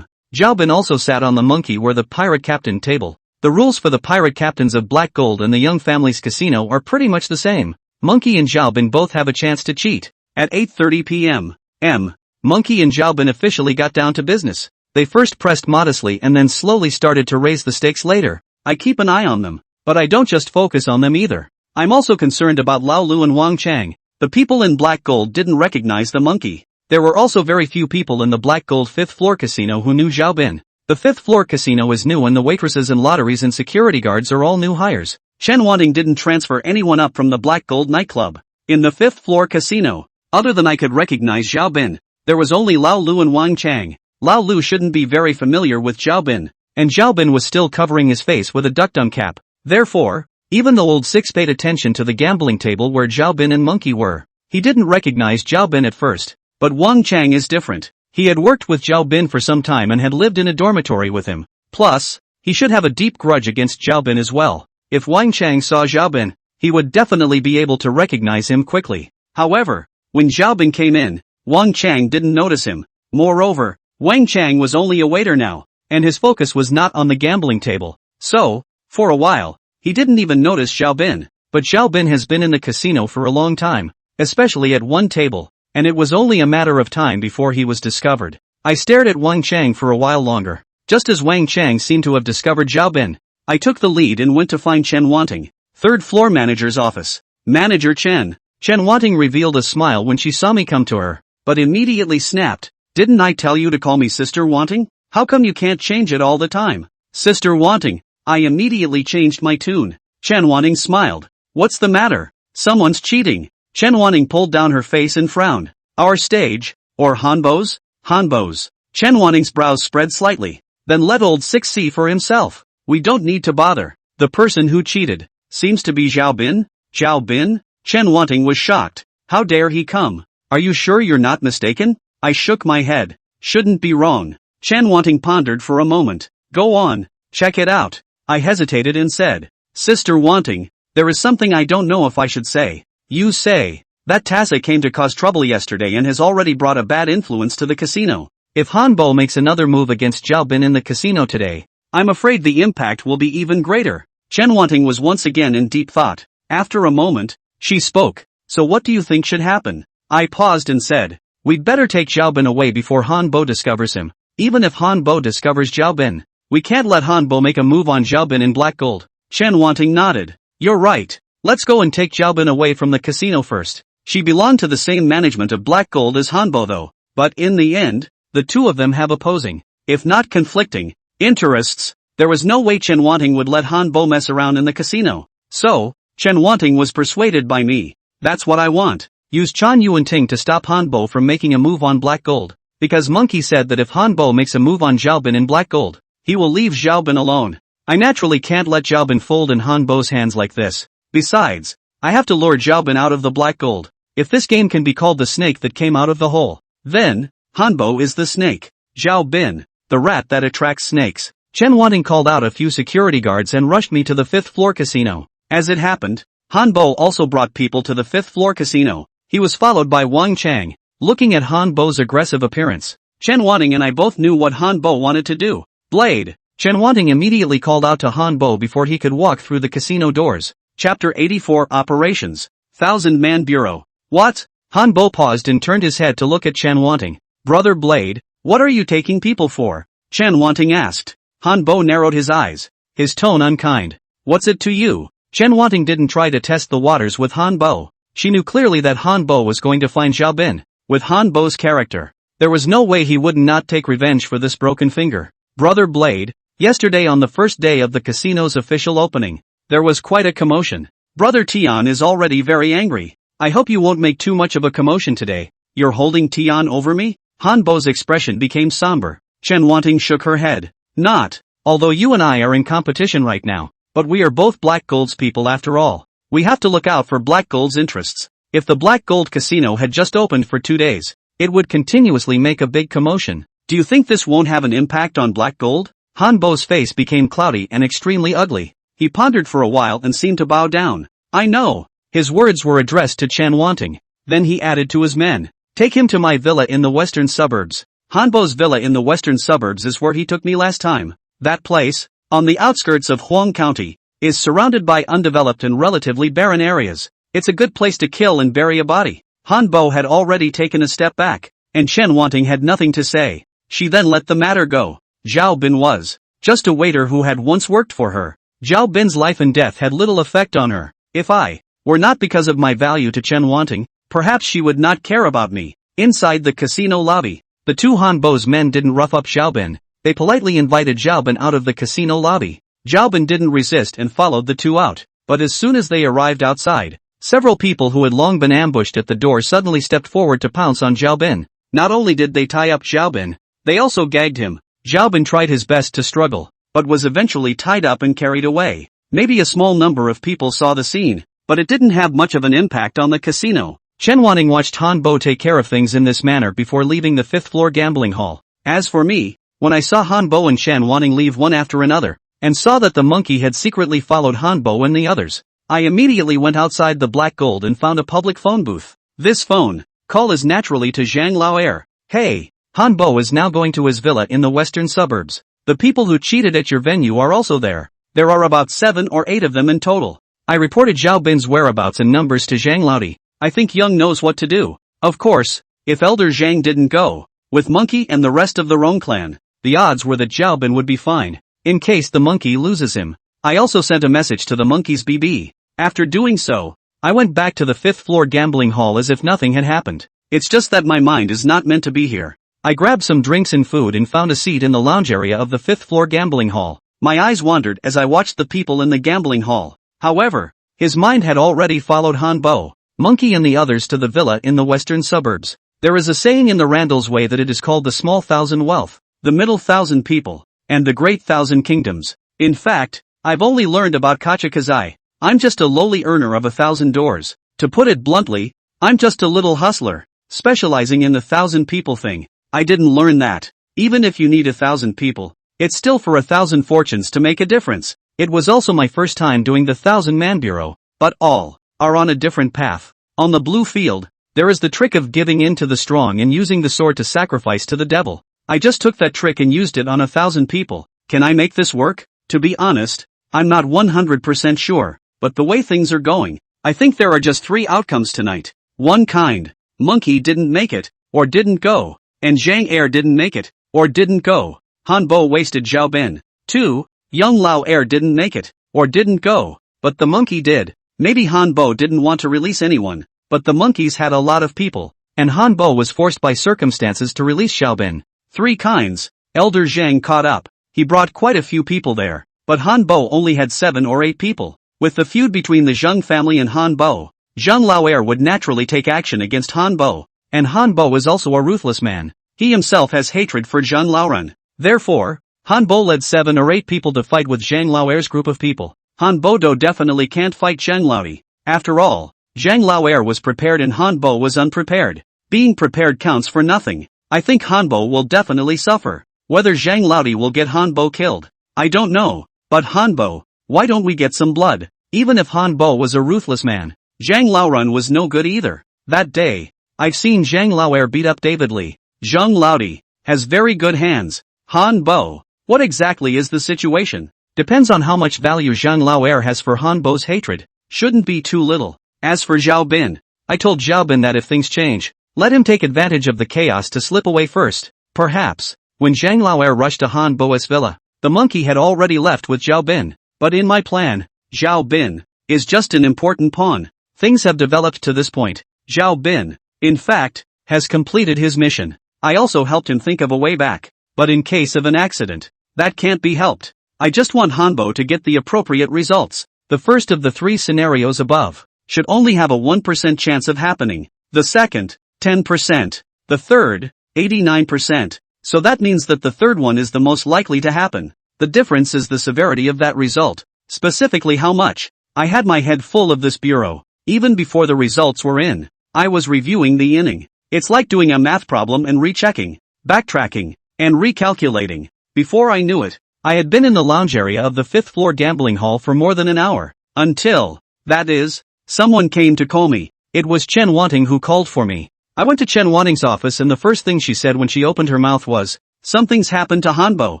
Xiaobin also sat on the monkey where the pirate captain table. The rules for the pirate captains of Black Gold and the Young Families Casino are pretty much the same. Monkey and Xiaobin both have a chance to cheat. At 8:30 p.m. Monkey and Xiaobin officially got down to business. They first pressed modestly and then slowly started to raise the stakes later. I keep an eye on them, but I don't just focus on them either. I'm also concerned about Lao Lu and Wang Chang. The people in Black Gold didn't recognize the monkey. There were also very few people in the Black Gold 5th floor casino who knew Xiaobin. The 5th floor casino is new and the waitresses and lotteries and security guards are all new hires. Chen Wanting didn't transfer anyone up from the Black Gold nightclub. In the 5th floor casino, other than I could recognize Xiaobin, there was only Lao Lu and Wang Chang. Lao Lu shouldn't be very familiar with Xiaobin, and Xiaobin was still covering his face with a duckdom cap. Therefore, even though old Six paid attention to the gambling table where Xiaobin and Monkey were, he didn't recognize Xiaobin at first. But Wang Chang is different. He had worked with Xiaobin for some time and had lived in a dormitory with him. Plus, he should have a deep grudge against Xiaobin as well. If Wang Chang saw Xiaobin, he would definitely be able to recognize him quickly. However, when Xiaobin came in, Wang Chang didn't notice him. Moreover, Wang Chang was only a waiter now, and his focus was not on the gambling table. So, for a while, he didn't even notice Xiaobin. But Xiaobin has been in the casino for a long time, especially at one table, and it was only a matter of time before he was discovered. I stared at Wang Chang for a while longer. Just as Wang Chang seemed to have discovered Xiaobin, I took the lead and went to find Chen Wanting. 3rd floor manager's office. Manager Chen. Chen Wanting revealed a smile when she saw me come to her, but immediately snapped. Didn't I tell you to call me Sister Wanting? How come you can't change it all the time? Sister Wanting. I immediately changed my tune. Chen Wanting smiled. What's the matter? Someone's cheating. Chen Wanting pulled down her face and frowned. Our stage, or Hanbo's? Hanbo's. Chen Wanting's brows spread slightly. Then let old Six see for himself. We don't need to bother. The person who cheated seems to be Xiaobin. Xiaobin? Chen Wanting was shocked. How dare he come? Are you sure you're not mistaken? I shook my head. Shouldn't be wrong. Chen Wanting pondered for a moment. Go on. Check it out. I hesitated and said. Sister Wanting, there is something I don't know if I should say. You say. That Tassa came to cause trouble yesterday and has already brought a bad influence to the casino. If Hanbo makes another move against Xiaobin in the casino today, I'm afraid the impact will be even greater. Chen Wanting was once again in deep thought. After a moment, she spoke. So what do you think should happen? I paused and said. We'd better take Xiaobin away before Hanbo discovers him. Even if Hanbo discovers Xiaobin, we can't let Hanbo make a move on Xiaobin in Black Gold. Chen Wanting nodded. You're right. Let's go and take Xiaobin away from the casino first. She belonged to the same management of Black Gold as Hanbo though. But in the end, the two of them have opposing, if not conflicting, interests. There was no way Chen Wanting would let Hanbo mess around in the casino. So, Chen Wanting was persuaded by me. That's what I want. Use Chan Yuanting to stop Hanbo from making a move on Black Gold. Because Monkey said that if Hanbo makes a move on Xiaobin in Black Gold, he will leave Xiaobin alone. I naturally can't let Xiaobin fold in Hanbo's hands like this. Besides, I have to lure Xiaobin out of the Black Gold. If this game can be called the snake that came out of the hole, then, Hanbo is the snake. Xiaobin, the rat that attracts snakes. Chen Wanting called out a few security guards and rushed me to the 5th floor casino. As it happened, Hanbo also brought people to the 5th floor casino. He was followed by Wang Chang. Looking at Hanbo's aggressive appearance, Chen Wanting and I both knew what Hanbo wanted to do. Blade. Chen Wanting immediately called out to Hanbo before he could walk through the casino doors. Chapter 84 Operations. 1000-Man Bureau. What? Hanbo paused and turned his head to look at Chen Wanting. Brother Blade, what are you taking people for? Chen Wanting asked. Hanbo narrowed his eyes, his tone unkind. What's it to you? Chen Wanting didn't try to test the waters with Hanbo. She knew clearly that Hanbo was going to find Xiaobin. With Hanbo's character, there was no way he would not take revenge for this broken finger. Brother Blade, yesterday on the first day of the casino's official opening, there was quite a commotion. Brother Tian is already very angry. I hope you won't make too much of a commotion today. You're holding Tian over me? Hanbo's expression became somber. Chen Wanting shook her head. Not. Although you and I are in competition right now, but we are both Black Gold's people after all. We have to look out for Black Gold's interests. If the Black Gold Casino had just opened for 2 days, it would continuously make a big commotion. Do you think this won't have an impact on Black Gold? Hanbo's face became cloudy and extremely ugly. He pondered for a while and seemed to bow down. I know. His words were addressed to Chen Wanting. Then he added to his men. Take him to my villa in the western suburbs. Hanbo's villa in the western suburbs is where he took me last time. That place, on the outskirts of Huang County, is surrounded by undeveloped and relatively barren areas. It's a good place to kill and bury a body. Hanbo had already taken a step back, and Chen Wanting had nothing to say. She then let the matter go. Zhao Bin was just a waiter who had once worked for her. Zhao Bin's life and death had little effect on her. If I were not because of my value to Chen Wanting, perhaps she would not care about me. Inside the casino lobby, the two Hanbo's men didn't rough up Zhao Bin. They politely invited Zhao Bin out of the casino lobby. Zhao Bin didn't resist and followed the two out. But as soon as they arrived outside, several people who had long been ambushed at the door suddenly stepped forward to pounce on Zhao Bin. Not only did they tie up Zhao Bin, they also gagged him. Zhao Bin tried his best to struggle, but was eventually tied up and carried away. Maybe a small number of people saw the scene, but it didn't have much of an impact on the casino. Chen Wanting watched Hanbo take care of things in this manner before leaving the 5th floor gambling hall. As for me, when I saw Hanbo and Chen Wanting leave one after another, and saw that the monkey had secretly followed Hanbo and the others, I immediately went outside the Black Gold and found a public phone booth. This phone call is naturally to Zhang Laoer. Hey, Hanbo is now going to his villa in the western suburbs. The people who cheated at your venue are also there. There are about 7 or 8 of them in total. I reported Zhao Bin's whereabouts and numbers to Zhang Laodi. I think Young knows what to do. Of course, if Elder Zhang didn't go, with Monkey and the rest of the Rong clan, the odds were that Zhao Bin would be fine, in case the monkey loses him. I also sent a message to the monkey's BB. After doing so, I went back to the 5th floor gambling hall as if nothing had happened. It's just that my mind is not meant to be here. I grabbed some drinks and food and found a seat in the lounge area of the 5th floor gambling hall. My eyes wandered as I watched the people in the gambling hall. However, his mind had already followed Hanbo, Monkey and the others to the villa in the western suburbs. There is a saying in the Randall's way that it is called the small thousand wealth, the middle thousand people, and the great thousand kingdoms. In fact, I've only learned about Kachikazai. I'm just a lowly earner of 1,000 doors. To put it bluntly, I'm just a little hustler, specializing in the 1,000 people thing. I didn't learn that. Even if you need 1,000 people, it's still for 1,000 fortunes to make a difference. It was also my first time doing the 1,000-man bureau, but all are on a different path. On the blue field, there is the trick of giving in to the strong and using the sword to sacrifice to the devil. I just took that trick and used it on 1,000 people. Can I make this work? To be honest, I'm not 100% sure, but the way things are going, I think there are just 3 outcomes tonight. One kind, Monkey didn't make it, or didn't go, and Zhang Air didn't make it, or didn't go. Hanbo wasted Zhao Bin. 2, Young Lao Air didn't make it, or didn't go, but the monkey did. Maybe Hanbo didn't want to release anyone, but the monkeys had a lot of people, and Hanbo was forced by circumstances to release Zhao Bin. 3 kinds. Elder Zhang caught up. He brought quite a few people there, but Hanbo only had 7 or 8 people. With the feud between the Zheng family and Hanbo, Zhang Laoer would naturally take action against Hanbo, and Hanbo is also a ruthless man. He himself has hatred for Zhang Laoren. Therefore, Hanbo led 7 or 8 people to fight with Zhang Laoer's group of people. Hanbo definitely can't fight Zhang Laodi. After all, Zhang Laoer was prepared and Hanbo was unprepared. Being prepared counts for nothing. I think Hanbo will definitely suffer. Whether Zhang Laodi will get Hanbo killed, I don't know. But Hanbo, why don't we get some blood? Even if Hanbo was a ruthless man, Zhang Laoren was no good either. That day, I've seen Zhang Laoer beat up David Li. Zhang Laodi has very good hands. Hanbo, what exactly is the situation? Depends on how much value Zhang Laoer has for Hanbo's hatred. Shouldn't be too little. As for Zhao Bin, I told Zhao Bin that if things change, let him take advantage of the chaos to slip away first. Perhaps, when Zhang Laoer rushed to Hanbo's villa, the monkey had already left with Zhao Bin. But in my plan, Zhao Bin is just an important pawn. Things have developed to this point. Zhao Bin, in fact, has completed his mission. I also helped him think of a way back. But in case of an accident, that can't be helped. I just want Hanbo to get the appropriate results. The The first of the three scenarios above should only have a 1% chance of happening. The second, 10%. The third, 89%. So that means that the third one is the most likely to happen. The difference is the severity of that result. Specifically how much. I had my head full of this bureau. Even before the results were in, I was reviewing the inning. It's like doing a math problem and rechecking, backtracking, and recalculating. Before I knew it, I had been in the lounge area of the fifth floor gambling hall for more than an hour. Until, that is, someone came to call me. It was Chen Wanting who called for me. I went to Chen Wanting's office and the first thing she said when she opened her mouth was, "Something's happened to Hanbo."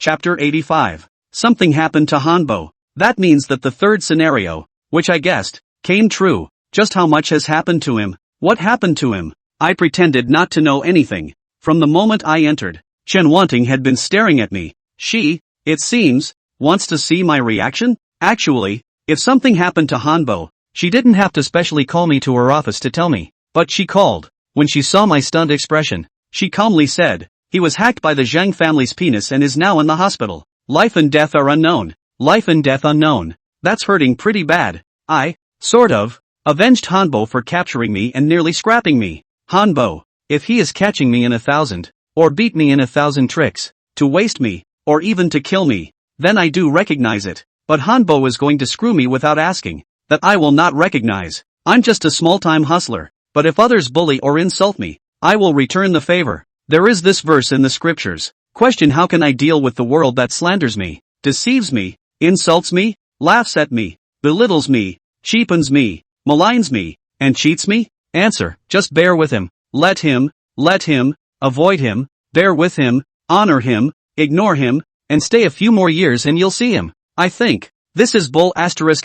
Chapter 85. Something happened to Hanbo. That means that the third scenario, which I guessed, came true. Just how much has happened to him? What happened to him? I pretended not to know anything. From the moment I entered, Chen Wanting had been staring at me. She, it seems, wants to see my reaction? Actually, if something happened to Hanbo, she didn't have to specially call me to her office to tell me. But she called. When she saw my stunned expression, she calmly said, "He was hacked by the Zhang family's penis and is now in the hospital. Life and death are unknown. Life and death unknown. That's hurting pretty bad. I, sort of, avenged Hanbo for capturing me and nearly scrapping me. Hanbo, if he is catching me in 1,000, or beat me in 1,000 tricks, to waste me, or even to kill me, then I do recognize it. But Hanbo is going to screw me without asking. That I will not recognize. I'm just a small-time hustler. But if others bully or insult me, I will return the favor. There is this verse in the scriptures. Question: how can I deal with the world that slanders me, deceives me, insults me, laughs at me, belittles me, cheapens me, maligns me, and cheats me? Answer: just bear with him. Let him, avoid him, bear with him, honor him, ignore him, and stay a few more years and you'll see him. I think. This is bull asterisk.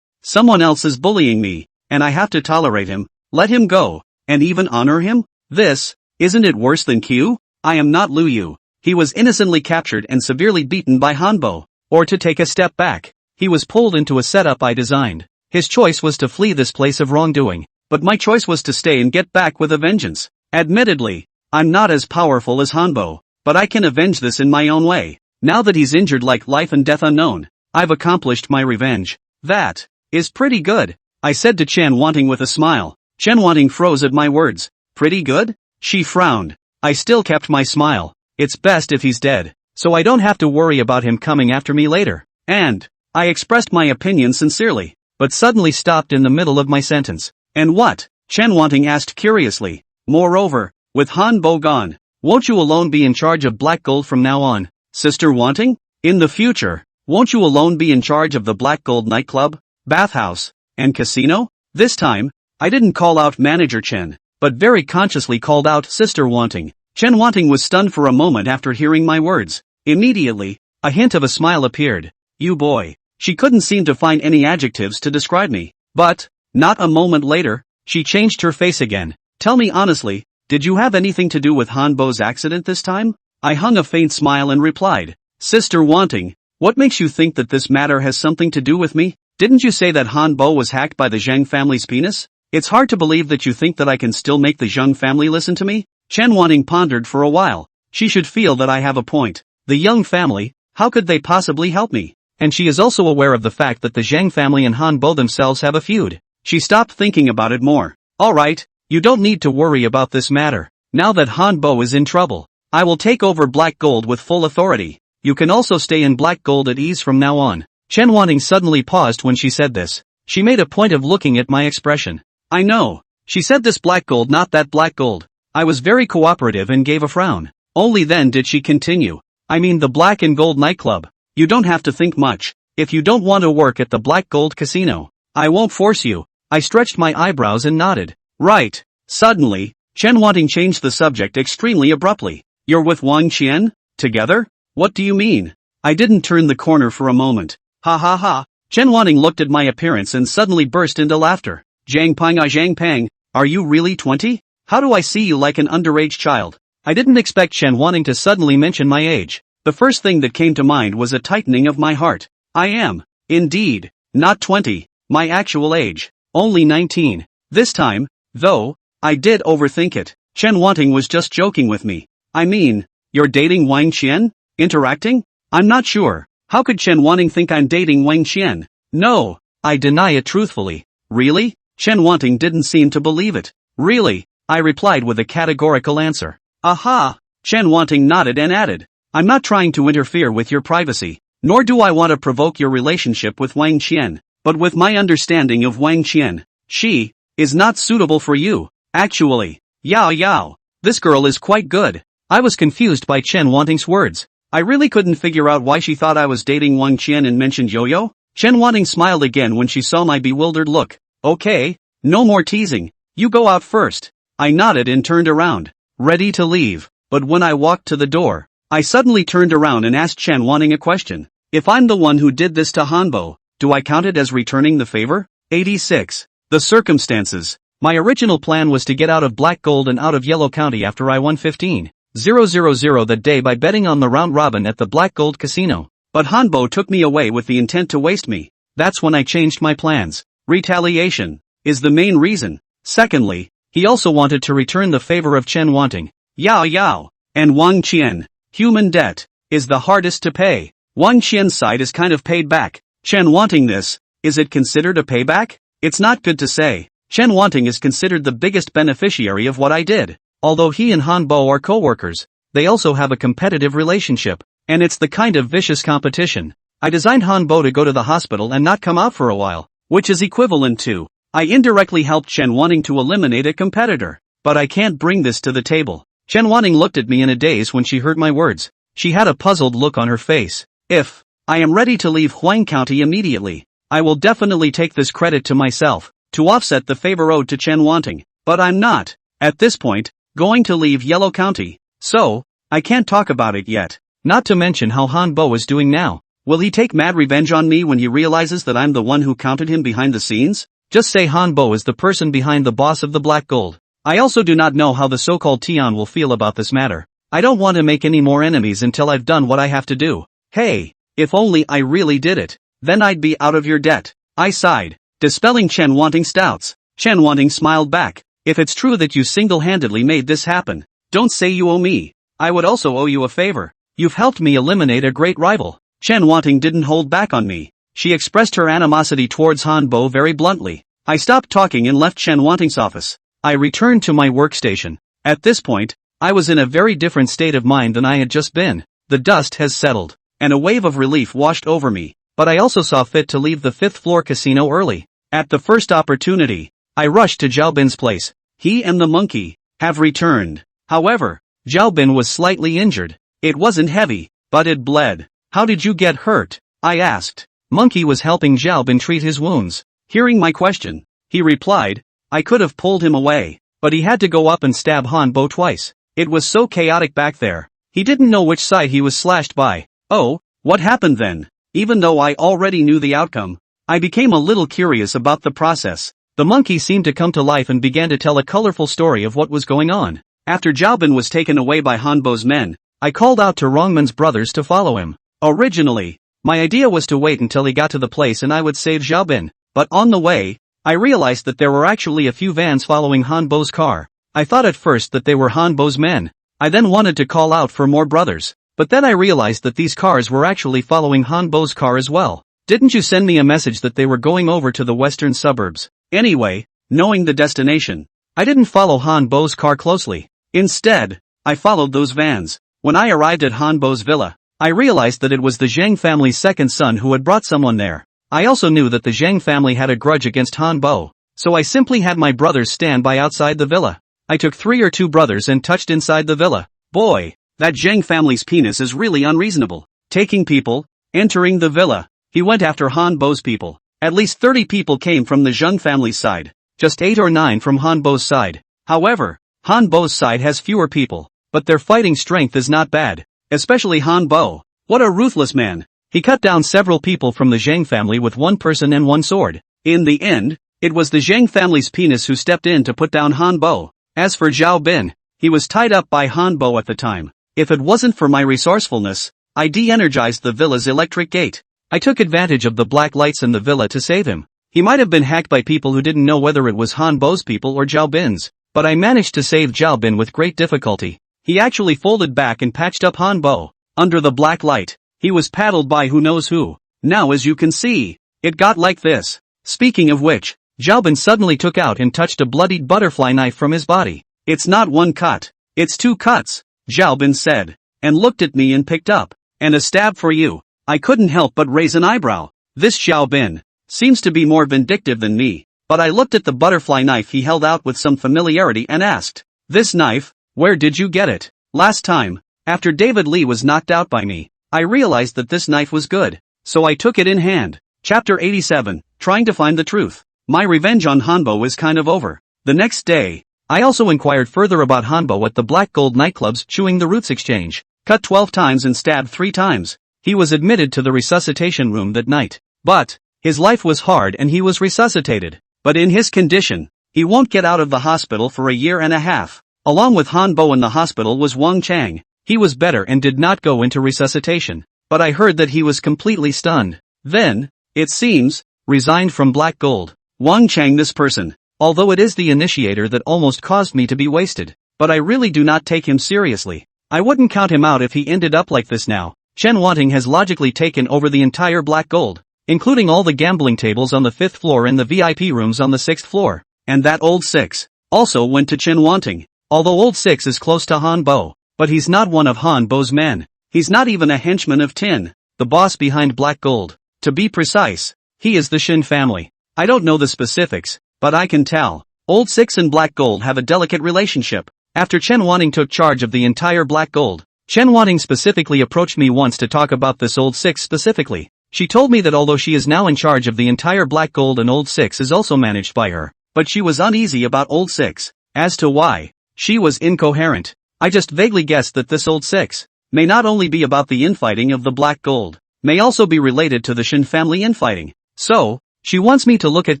Someone else is bullying me, and I have to tolerate him, let him go, and even honor him? This, isn't it worse than Q? I am not Lu Yu. He was innocently captured and severely beaten by Hanbo. Or to take a step back, he was pulled into a setup I designed. His choice was to flee this place of wrongdoing, but my choice was to stay and get back with a vengeance. Admittedly, I'm not as powerful as Hanbo, but I can avenge this in my own way. Now that he's injured like life and death unknown, I've accomplished my revenge. That is pretty good, I said to Chen Wanting with a smile. Chen Wanting froze at my words. Pretty good? She frowned. I still kept my smile. It's best if he's dead, so I don't have to worry about him coming after me later. And I expressed my opinion sincerely, but suddenly stopped in the middle of my sentence. And what? Chen Wanting asked curiously. Moreover, with Hanbo gone, won't you alone be in charge of Black Gold from now on? Sister Wanting? In the future, won't you alone be in charge of the Black Gold nightclub, bathhouse, and casino? This time, I didn't call out Manager Chen, but very consciously called out Sister Wanting. Chen Wanting was stunned for a moment after hearing my words. Immediately, a hint of a smile appeared. You boy. She couldn't seem to find any adjectives to describe me. But, not a moment later, she changed her face again. Tell me honestly, did you have anything to do with Hanbo's accident this time? I hung a faint smile and replied, Sister Wanting, what makes you think that this matter has something to do with me? Didn't you say that Hanbo was hacked by the Zhang family's penis? It's hard to believe that you think that I can still make the Zhang family listen to me? Chen Wanting pondered for a while. She should feel that I have a point. The Young family, how could they possibly help me? And she is also aware of the fact that the Zhang family and Hanbo themselves have a feud. She stopped thinking about it more. Alright, you don't need to worry about this matter. Now that Hanbo is in trouble, I will take over Black Gold with full authority. You can also stay in Black Gold at ease from now on. Chen Wanting suddenly paused when she said this. She made a point of looking at my expression. I know. She said this Black Gold, not that Black Gold. I was very cooperative and gave a frown. Only then did she continue. I mean the Black and Gold nightclub. You don't have to think much. If you don't want to work at the Black Gold casino, I won't force you. I stretched my eyebrows and nodded. Right. Suddenly, Chen Wanting changed the subject extremely abruptly. You're with Wang Qian? Together? What do you mean? I didn't turn the corner for a moment. Ha ha ha. Chen Wanting looked at my appearance and suddenly burst into laughter. Zhang Pang, are you really 20? How do I see you like an underage child? I didn't expect Chen Wanting to suddenly mention my age. The first thing that came to mind was a tightening of my heart. I am, indeed, not 20, my actual age, only 19. This time, though, I did overthink it. Chen Wanting was just joking with me. I mean, you're dating Wang Qian? Interacting? I'm not sure. How could Chen Wanting think I'm dating Wang Qian? No, I deny it truthfully. Really? Chen Wanting didn't seem to believe it. Really? I replied with a categorical answer. Aha! Chen Wanting nodded and added. I'm not trying to interfere with your privacy, nor do I want to provoke your relationship with Wang Qian, but with my understanding of Wang Qian, she is not suitable for you. Actually, Yao, this girl is quite good. I was confused by Chen Wanting's words. I really couldn't figure out why she thought I was dating Wang Qian and mentioned Yo-Yo. Chen Wanting smiled again when she saw my bewildered look. Okay, no more teasing. You go out first. I nodded and turned around, ready to leave, but when I walked to the door, I suddenly turned around and asked Chen Wanting a question. If I'm the one who did this to Hanbo, do I count it as returning the favor? 86. The circumstances. My original plan was to get out of Black Gold and out of Yellow County after I won 15,000 that day by betting on the round robin at the Black Gold Casino. But Hanbo took me away with the intent to waste me. That's when I changed my plans. Retaliation is the main reason. Secondly, he also wanted to return the favor of Chen Wanting. Yao, and Wang Qian. Human debt is the hardest to pay. Wang Qian's side is kind of paid back. Chen Wanting this, is it considered a payback? It's not good to say. Chen Wanting is considered the biggest beneficiary of what I did. Although he and Hanbo are co-workers, they also have a competitive relationship, and it's the kind of vicious competition. I designed Hanbo to go to the hospital and not come out for a while, which is equivalent to, I indirectly helped Chen Wanting to eliminate a competitor. But I can't bring this to the table. Chen Wanting looked at me in a daze when she heard my words. She had a puzzled look on her face. If I am ready to leave Huang County immediately, I will definitely take this credit to myself, to offset the favor owed to Chen Wanting. But I'm not, at this point, going to leave Yellow County. So, I can't talk about it yet. Not to mention how Hanbo is doing now. Will he take mad revenge on me when he realizes that I'm the one who counted him behind the scenes? Just say Hanbo is the person behind the boss of the Black Gold. I also do not know how the so-called Tian will feel about this matter. I don't want to make any more enemies until I've done what I have to do. Hey, if only I really did it. Then I'd be out of your debt. I sighed, dispelling Chen Wanting's doubts. Chen Wanting smiled back. If it's true that you single-handedly made this happen, don't say you owe me. I would also owe you a favor. You've helped me eliminate a great rival. Chen Wanting didn't hold back on me. She expressed her animosity towards Hanbo very bluntly. I stopped talking and left Chen Wanting's office. I returned to my workstation. At this point, I was in a very different state of mind than I had just been. The dust has settled, and a wave of relief washed over me, but I also saw fit to leave the 5th floor casino early. At the first opportunity, I rushed to Zhao Bin's place. He and the monkey have returned. However, Zhao Bin was slightly injured. It wasn't heavy, but it bled. How did you get hurt? I asked. Monkey was helping Zhao Bin treat his wounds. Hearing my question, he replied, I could have pulled him away, but he had to go up and stab Hanbo twice. It was so chaotic back there. He didn't know which side he was slashed by. Oh, what happened then? Even though I already knew the outcome, I became a little curious about the process. The monkey seemed to come to life and began to tell a colorful story of what was going on. After Zhao Bin was taken away by Hanbo's men, I called out to Rongman's brothers to follow him. Originally, my idea was to wait until he got to the place and I would save Zhao Bin, but on the way, I realized that there were actually a few vans following Hanbo's car. I thought at first that they were Hanbo's men. I then wanted to call out for more brothers, but then I realized that these cars were actually following Hanbo's car as well. Didn't you send me a message that they were going over to the western suburbs? Anyway, knowing the destination, I didn't follow Hanbo's car closely. Instead, I followed those vans. When I arrived at Hanbo's villa, I realized that it was the Zhang family's second son who had brought someone there. I also knew that the Zhang family had a grudge against Hanbo, so I simply had my brothers stand by outside the villa. I took 3 or 2 brothers and touched inside the villa. Boy, that Zhang family's penis is really unreasonable. Taking people, entering the villa, he went after Hanbo's people. At least 30 people came from the Zhang family's side, just 8 or 9 from Hanbo's side. However, Hanbo's side has fewer people, but their fighting strength is not bad, especially Hanbo. What a ruthless man. He cut down several people from the Zhang family with 1 person and 1 sword. In the end, it was the Zhang family's penis who stepped in to put down Hanbo. As for Zhao Bin, he was tied up by Hanbo at the time. If it wasn't for my resourcefulness, I de-energized the villa's electric gate. I took advantage of the black lights in the villa to save him. He might have been hacked by people who didn't know whether it was Hanbo's people or Zhao Bin's, but I managed to save Zhao Bin with great difficulty. He actually folded back and patched up Hanbo. Under the black light, he was paddled by who knows who. Now as you can see, it got like this. Speaking of which, Xiaobin suddenly took out and touched a bloodied butterfly knife from his body. It's not one cut, it's 2 cuts, Xiaobin said, and looked at me and picked up. And a stab for you. I couldn't help but raise an eyebrow. This Xiaobin seems to be more vindictive than me, but I looked at the butterfly knife he held out with some familiarity and asked, "This knife, where did you get it?" Last time, after David Lee was knocked out by me, I realized that this knife was good, so I took it in hand. Chapter 87, Trying to Find the Truth. My revenge on Hanbo is kind of over. The next day, I also inquired further about Hanbo at the Black Gold nightclub's Chewing the Roots exchange. Cut 12 times and stabbed 3 times. He was admitted to the resuscitation room that night. But his life was hard and he was resuscitated. But in his condition, he won't get out of the hospital for a year and a half. Along with Hanbo in the hospital was Wang Chang. He was better and did not go into resuscitation. But I heard that he was completely stunned. Then, it seems, resigned from Black Gold. Wang Chang, this person, although it is the initiator that almost caused me to be wasted, but I really do not take him seriously. I wouldn't count him out if he ended up like this now. Chen Wanting has logically taken over the entire Black Gold, including all the gambling tables on the 5th floor and the VIP rooms on the 6th floor. And that old 6 also went to Chen Wanting. Although old 6 is close to Han Bo, but he's not one of Han Bo's men. He's not even a henchman of Tin, the boss behind Black Gold. To be precise, he is the Shin family. I don't know the specifics, but I can tell. Old 6 and Black Gold have a delicate relationship. After Chen Wanting took charge of the entire Black Gold, Chen Wanting specifically approached me once to talk about this old 6 specifically. She told me that although she is now in charge of the entire Black Gold and old 6 is also managed by her, but she was uneasy about old 6. As to why, she was incoherent. I just vaguely guessed that this old 6 may not only be about the infighting of the Black Gold, may also be related to the Shin family infighting. So, she wants me to look at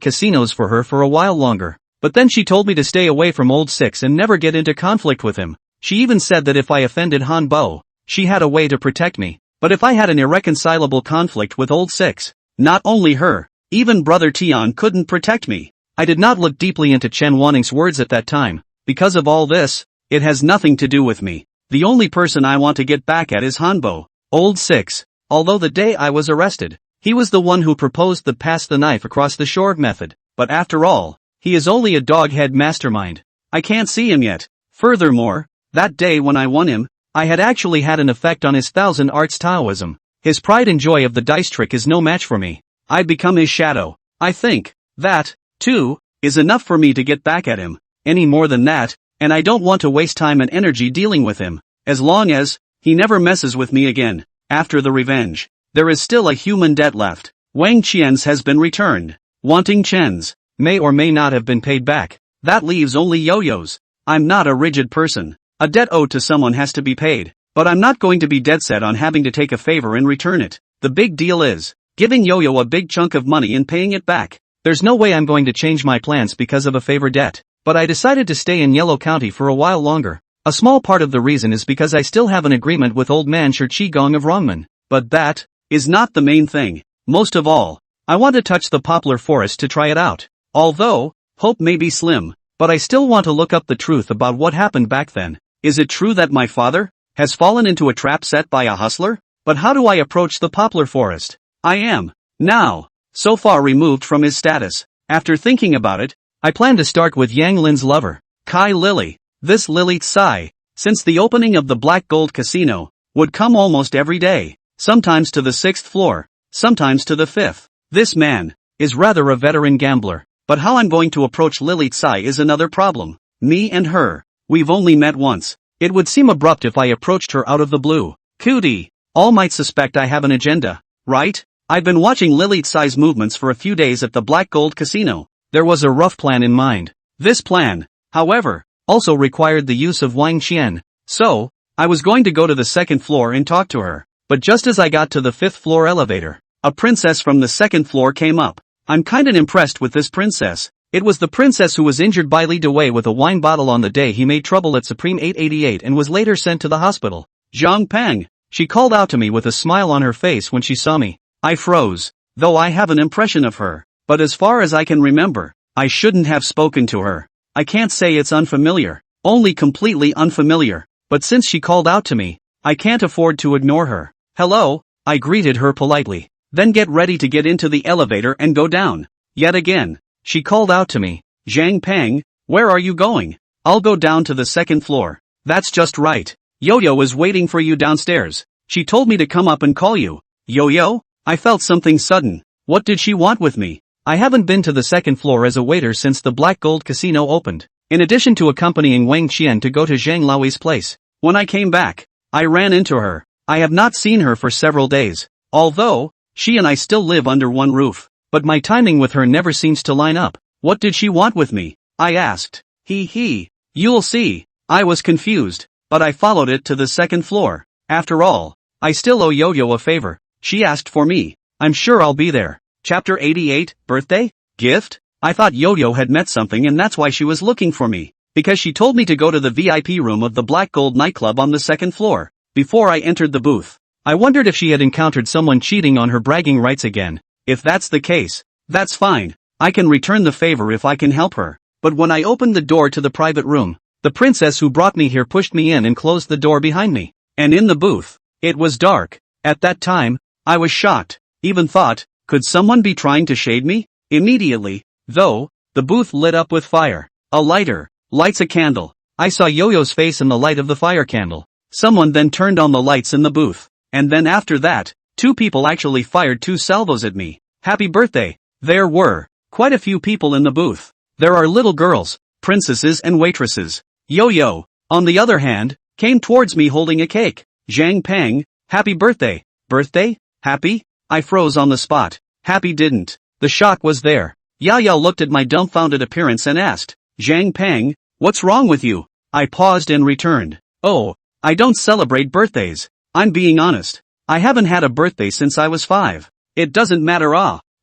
casinos for her for a while longer. But then she told me to stay away from old 6 and never get into conflict with him. She even said that if I offended Han Bo, she had a way to protect me. But if I had an irreconcilable conflict with old 6, not only her, even brother Tian couldn't protect me. I did not look deeply into Chen Wanting's words at that time. Because of all this, it has nothing to do with me. The only person I want to get back at is Han Bo. Old 6, although the day I was arrested, he was the one who proposed the pass the knife across the shore method. But after all, he is only a dog-head mastermind. I can't see him yet. Furthermore, that day when I won him, I had actually had an effect on his 1000 arts Taoism. His pride and joy of the dice trick is no match for me. I'd become his shadow. I think that, too, is enough for me to get back at him. Any more than that, and I don't want to waste time and energy dealing with him. As long as he never messes with me again. After the revenge, there is still a human debt left. Wang Qian's has been returned. Wanting Chen's may or may not have been paid back. That leaves only Yo-Yo's. I'm not a rigid person. A debt owed to someone has to be paid. But I'm not going to be dead set on having to take a favor and return it. The big deal is giving Yo-Yo a big chunk of money and paying it back. There's no way I'm going to change my plans because of a favor debt. But I decided to stay in Yellow County for a while longer. A small part of the reason is because I still have an agreement with old man Shi Qigong of Rongmen. But that is not the main thing. Most of all, I want to touch the poplar forest to try it out. Although, hope may be slim, but I still want to look up the truth about what happened back then. Is it true that my father has fallen into a trap set by a hustler? But how do I approach the poplar forest? I am, now, so far removed from his status. After thinking about it, I plan to start with Yang Lin's lover, Kai Lily. This Lily Tsai, since the opening of the Black Gold Casino, would come almost every day, sometimes to the 6th floor, sometimes to the 5th. This man is rather a veteran gambler. But how I'm going to approach Lily Tsai is another problem. Me and her, we've only met once. It would seem abrupt if I approached her out of the blue. Cootie, all might suspect I have an agenda, right? I've been watching Lily Tsai's movements for a few days at the Black Gold Casino. There was a rough plan in mind. This plan, however, also required the use of Wang Qian. So, I was going to go to the 2nd floor and talk to her. But just as I got to the 5th floor elevator, a princess from the 2nd floor came up. I'm kinda impressed with this princess. It was the princess who was injured by Li Dewei with a wine bottle on the day he made trouble at Supreme 888 and was later sent to the hospital. Zhang Peng. She called out to me with a smile on her face when she saw me. I froze, though I have an impression of her. But as far as I can remember, I shouldn't have spoken to her. I can't say it's unfamiliar, only completely unfamiliar. But since she called out to me, I can't afford to ignore her. Hello, I greeted her politely. Then get ready to get into the elevator and go down. Yet again, she called out to me, Zhang Peng, where are you going? I'll go down to the second floor. That's just right. Yo-Yo is waiting for you downstairs. She told me to come up and call you. Yo-Yo? I felt something sudden. What did she want with me? I haven't been to the second floor as a waiter since the Black Gold Casino opened. In addition to accompanying Wang Qian to go to Zhang Laoi's place. When I came back, I ran into her. I have not seen her for several days. Although, she and I still live under one roof. But my timing with her never seems to line up. What did she want with me? I asked. You'll see. I was confused, but I followed it to the second floor. After all, I still owe Yo-Yo a favor. She asked for me. I'm sure I'll be there. Chapter 88, Birthday? Gift? I thought Yo-Yo had met something and that's why she was looking for me. Because she told me to go to the VIP room of the Black Gold nightclub on the second floor. Before I entered the booth, I wondered if she had encountered someone cheating on her bragging rights again. If that's the case, that's fine. I can return the favor if I can help her. But when I opened the door to the private room, the princess who brought me here pushed me in and closed the door behind me. And in the booth, it was dark. At that time, I was shocked. Even thought, could someone be trying to shade me? Immediately, though, the booth lit up with fire. A lighter lights a candle. I saw Yo-Yo's face in the light of the fire candle. Someone then turned on the lights in the booth. And then after that, two people actually fired 2 salvos at me. Happy birthday. There were quite a few people in the booth. There are little girls, princesses and waitresses. Yo-Yo, on the other hand, came towards me holding a cake. Zhang Peng, happy birthday. Birthday? Happy? I froze on the spot. Happy didn't. The shock was there. Yaya looked at my dumbfounded appearance and asked, Zhang Peng, what's wrong with you? I paused and returned. Oh, I don't celebrate birthdays. I'm being honest. I haven't had a birthday since I was 5. It doesn't matter.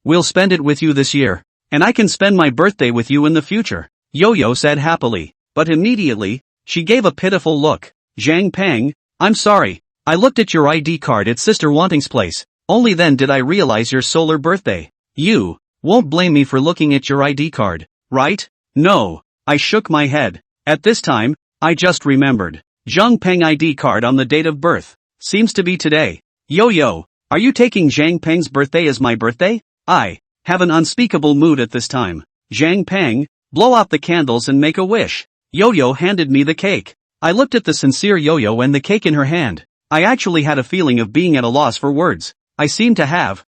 We'll spend it with you this year. And I can spend my birthday with you in the future. Yo-Yo said happily. But immediately, she gave a pitiful look. Zhang Peng, I'm sorry. I looked at your ID card at Sister Wanting's place. Only then did I realize your solar birthday. You won't blame me for looking at your ID card, right? No. I shook my head. At this time, I just remembered. Zhang Peng ID card on the date of birth. Seems to be today. Yo-Yo, are you taking Zhang Peng's birthday as my birthday? I have an unspeakable mood at this time. Zhang Peng, blow out the candles and make a wish. Yo-Yo handed me the cake. I looked at the sincere Yo-Yo and the cake in her hand. I actually had a feeling of being at a loss for words. I seemed to have,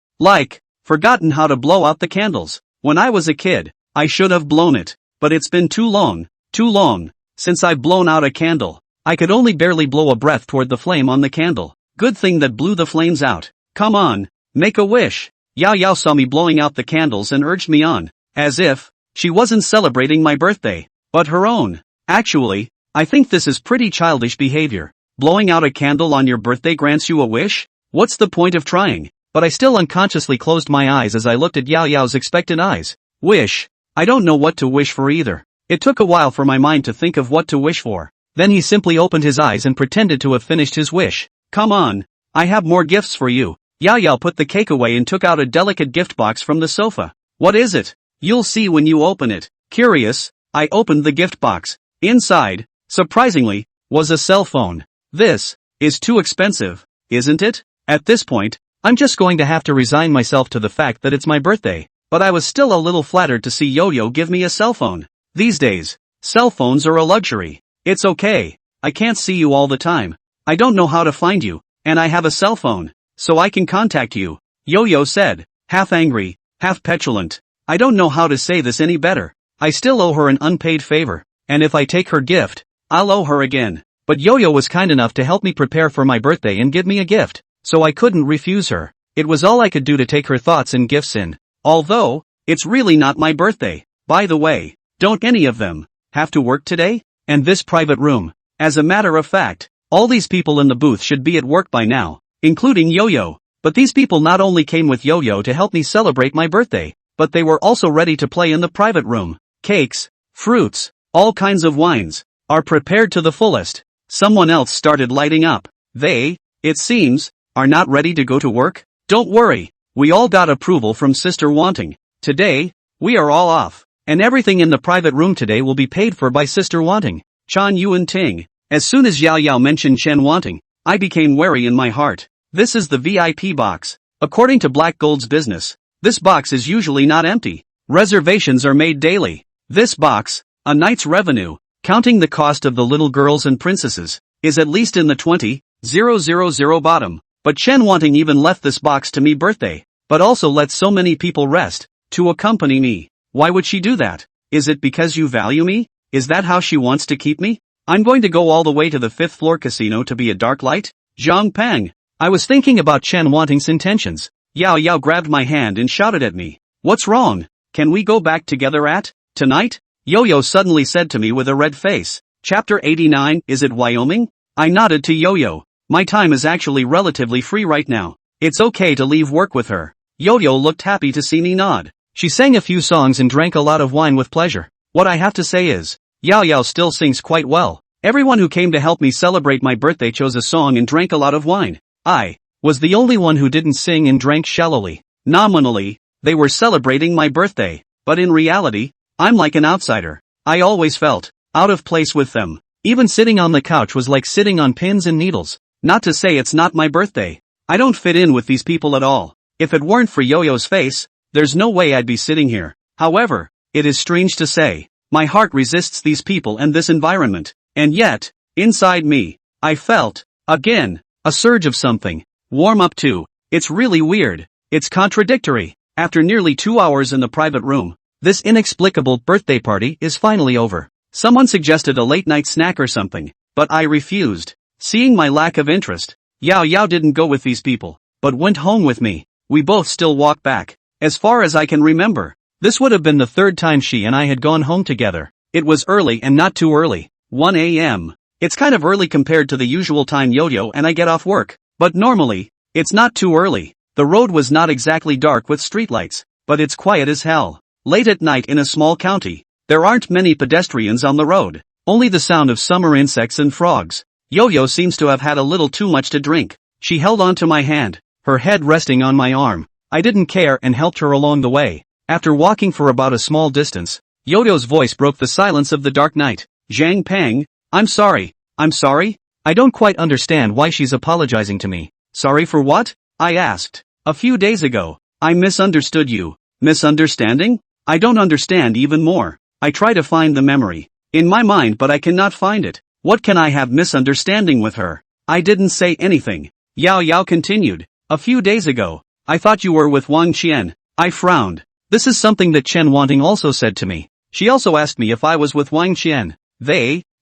forgotten how to blow out the candles. When I was a kid, I should have blown it. But it's been too long, since I've blown out a candle. I could only barely blow a breath toward the flame on the candle. Good thing that blew the flames out. Come on, make a wish. Yao Yao saw me blowing out the candles and urged me on, as if she wasn't celebrating my birthday, but her own. Actually, I think this is pretty childish behavior. Blowing out a candle on your birthday grants you a wish? What's the point of trying? But I still unconsciously closed my eyes as I looked at Yao Yao's expectant eyes. Wish? I don't know what to wish for either. It took a while for my mind to think of what to wish for. Then he simply opened his eyes and pretended to have finished his wish. Come on. I have more gifts for you. Yao Yao put the cake away and took out a delicate gift box from the sofa. What is it? You'll see when you open it. Curious, I opened the gift box. Inside, surprisingly, was a cell phone. This is too expensive, isn't it? At this point, I'm just going to have to resign myself to the fact that it's my birthday. But I was still a little flattered to see Yo-Yo give me a cell phone. These days, cell phones are a luxury. It's okay. I can't see you all the time. I don't know how to find you, and I have a cell phone, so I can contact you. Yo-Yo said, half angry, half petulant. I don't know how to say this any better. I still owe her an unpaid favor, and if I take her gift, I'll owe her again. But Yo-Yo was kind enough to help me prepare for my birthday and give me a gift, so I couldn't refuse her. It was all I could do to take her thoughts and gifts in. Although, it's really not my birthday. By the way, don't any of them have to work today? And this private room? As a matter of fact, all these people in the booth should be at work by now, including Yo-Yo. But these people not only came with Yo-Yo to help me celebrate my birthday, but they were also ready to play in the private room. Cakes, fruits, all kinds of wines are prepared to the fullest. Someone else started lighting up. They, it seems, are not ready to go to work? Don't worry, we all got approval from Sister Wanting. Today, we are all off, and everything in the private room today will be paid for by Sister Wanting. Chan Yuan Ting. As soon as Yao Yao mentioned Chen Wanting, I became wary in my heart. This is the VIP box. According to Black Gold's business, this box is usually not empty. Reservations are made daily. This box, a night's revenue, counting the cost of the little girls and princesses, is at least in the 20,000 bottom. But Chen Wanting even left this box to me birthday, but also let so many people rest, to accompany me. Why would she do that? Is it because you value me? Is that how she wants to keep me? I'm going to go all the way to the 5th floor casino to be a dark light? Zhang Peng. I was thinking about Chen Wanting's intentions. Yao Yao grabbed my hand and shouted at me. What's wrong? Can we go back together tonight? Yo-Yo suddenly said to me with a red face. Chapter 89, is it Wyoming? I nodded to Yo-Yo. My time is actually relatively free right now. It's okay to leave work with her. Yo-Yo looked happy to see me nod. She sang a few songs and drank a lot of wine with pleasure. What I have to say is, Yao Yao still sings quite well. Everyone who came to help me celebrate my birthday chose a song and drank a lot of wine. I was the only one who didn't sing and drank shallowly. Nominally, they were celebrating my birthday, but in reality, I'm like an outsider. I always felt out of place with them. Even sitting on the couch was like sitting on pins and needles. Not to say it's not my birthday. I don't fit in with these people at all. If it weren't for Yo-Yo's face, there's no way I'd be sitting here. However, it is strange to say, my heart resists these people and this environment. And yet, inside me, I felt, again, a surge of something. Warm up too. It's really weird. It's contradictory. After nearly 2 hours in the private room, this inexplicable birthday party is finally over. Someone suggested a late-night snack or something, but I refused. Seeing my lack of interest, Yao Yao didn't go with these people, but went home with me. We both still walk back. As far as I can remember, this would have been the 3rd time she and I had gone home together. It was early and not too early. 1 a.m. It's kind of early compared to the usual time Yo-Yo and I get off work. But normally, it's not too early. The road was not exactly dark with streetlights, but it's quiet as hell. Late at night in a small county, there aren't many pedestrians on the road. Only the sound of summer insects and frogs. Yo-Yo seems to have had a little too much to drink. She held onto my hand, her head resting on my arm. I didn't care and helped her along the way. After walking for about a small distance, Yo-Yo's voice broke the silence of the dark night. Zhang Peng, I'm sorry. I'm sorry? I don't quite understand why she's apologizing to me. Sorry for what? I asked. A few days ago, I misunderstood you. Misunderstanding? I don't understand even more. I try to find the memory in my mind but I cannot find it. What can I have misunderstanding with her? I didn't say anything. Yao Yao continued. A few days ago, I thought you were with Wang Qian. I frowned. This is something that Chen Wanting also said to me. She also asked me if I was with Wang Qian.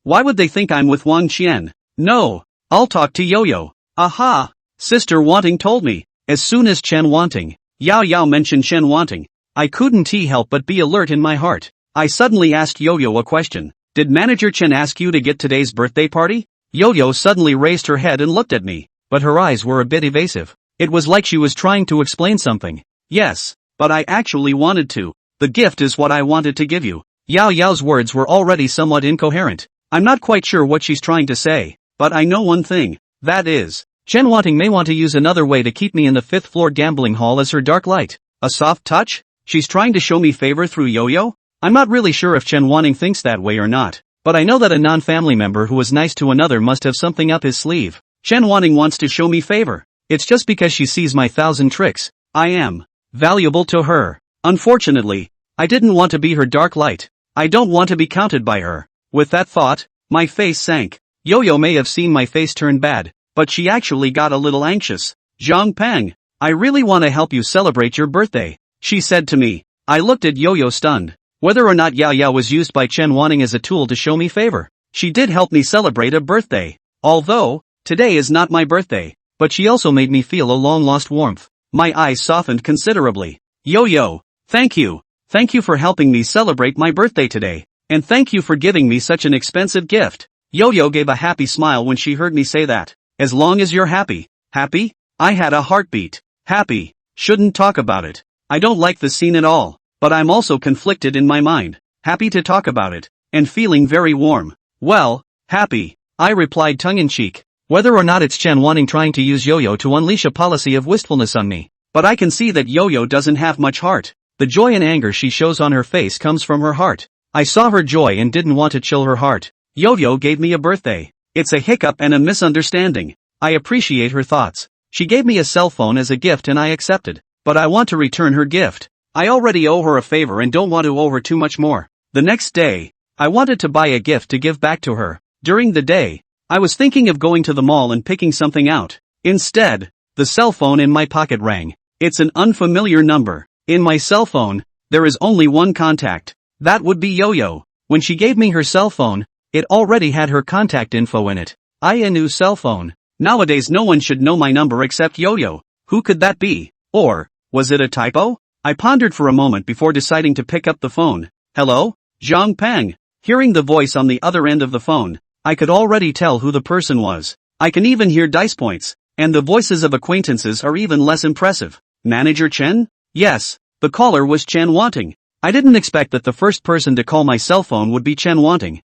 Why would they think I'm with Wang Qian? No, I'll talk to Yo-Yo. Aha! Sister Wanting told me. As soon as Chen Wanting, Yao Yao mentioned Chen Wanting, I couldn't help but be alert in my heart. I suddenly asked Yo-Yo a question. Did Manager Chen ask you to get today's birthday party? Yo-Yo suddenly raised her head and looked at me, but her eyes were a bit evasive. It was like she was trying to explain something. Yes, but I actually wanted to. The gift is what I wanted to give you. Yao Yao's words were already somewhat incoherent. I'm not quite sure what she's trying to say, but I know one thing. That is, Chen Wanting may want to use another way to keep me in the 5th floor gambling hall as her dark light. A soft touch? She's trying to show me favor through Yo-Yo? I'm not really sure if Chen Wanting thinks that way or not, but I know that a non-family member who was nice to another must have something up his sleeve. Chen Wanting wants to show me favor. It's just because she sees my 1,000 tricks. I am valuable to her. Unfortunately, I didn't want to be her dark light. I don't want to be counted by her. With that thought, my face sank. Yo-Yo may have seen my face turn bad, but she actually got a little anxious. Zhang Peng, I really want to help you celebrate your birthday, she said to me. I looked at Yo-Yo stunned. Whether or not Yao Yao was used by Chen Wanting as a tool to show me favor, she did help me celebrate a birthday. Although, today is not my birthday, but she also made me feel a long-lost warmth. My eyes softened considerably. Yo-Yo, thank you. Thank you for helping me celebrate my birthday today. And thank you for giving me such an expensive gift. Yo-Yo gave a happy smile when she heard me say that. As long as you're happy. Happy? I had a heartbeat. Happy. Shouldn't talk about it. I don't like the scene at all, but I'm also conflicted in my mind. Happy to talk about it, and feeling very warm. Well, happy, I replied tongue-in-cheek. Whether or not it's Chen Wanting trying to use Yo-Yo to unleash a policy of wistfulness on me, but I can see that Yo-Yo doesn't have much heart. The joy and anger she shows on her face comes from her heart. I saw her joy and didn't want to chill her heart. Yo-Yo gave me a birthday. It's a hiccup and a misunderstanding. I appreciate her thoughts. She gave me a cell phone as a gift and I accepted. But I want to return her gift. I already owe her a favor and don't want to owe her too much more. The next day, I wanted to buy a gift to give back to her. During the day, I was thinking of going to the mall and picking something out. Instead, the cell phone in my pocket rang. It's an unfamiliar number. In my cell phone, there is only one contact. That would be Yo-Yo. When she gave me her cell phone, it already had her contact info in it. A new cell phone. Nowadays no one should know my number except Yo-Yo. Who could that be? Or, was it a typo? I pondered for a moment before deciding to pick up the phone. Hello? Zhang Peng. Hearing the voice on the other end of the phone, I could already tell who the person was. I can even hear dice points, and the voices of acquaintances are even less impressive. Manager Chen? Yes, the caller was Chen Wanting. I didn't expect that the first person to call my cell phone would be Chen Wanting.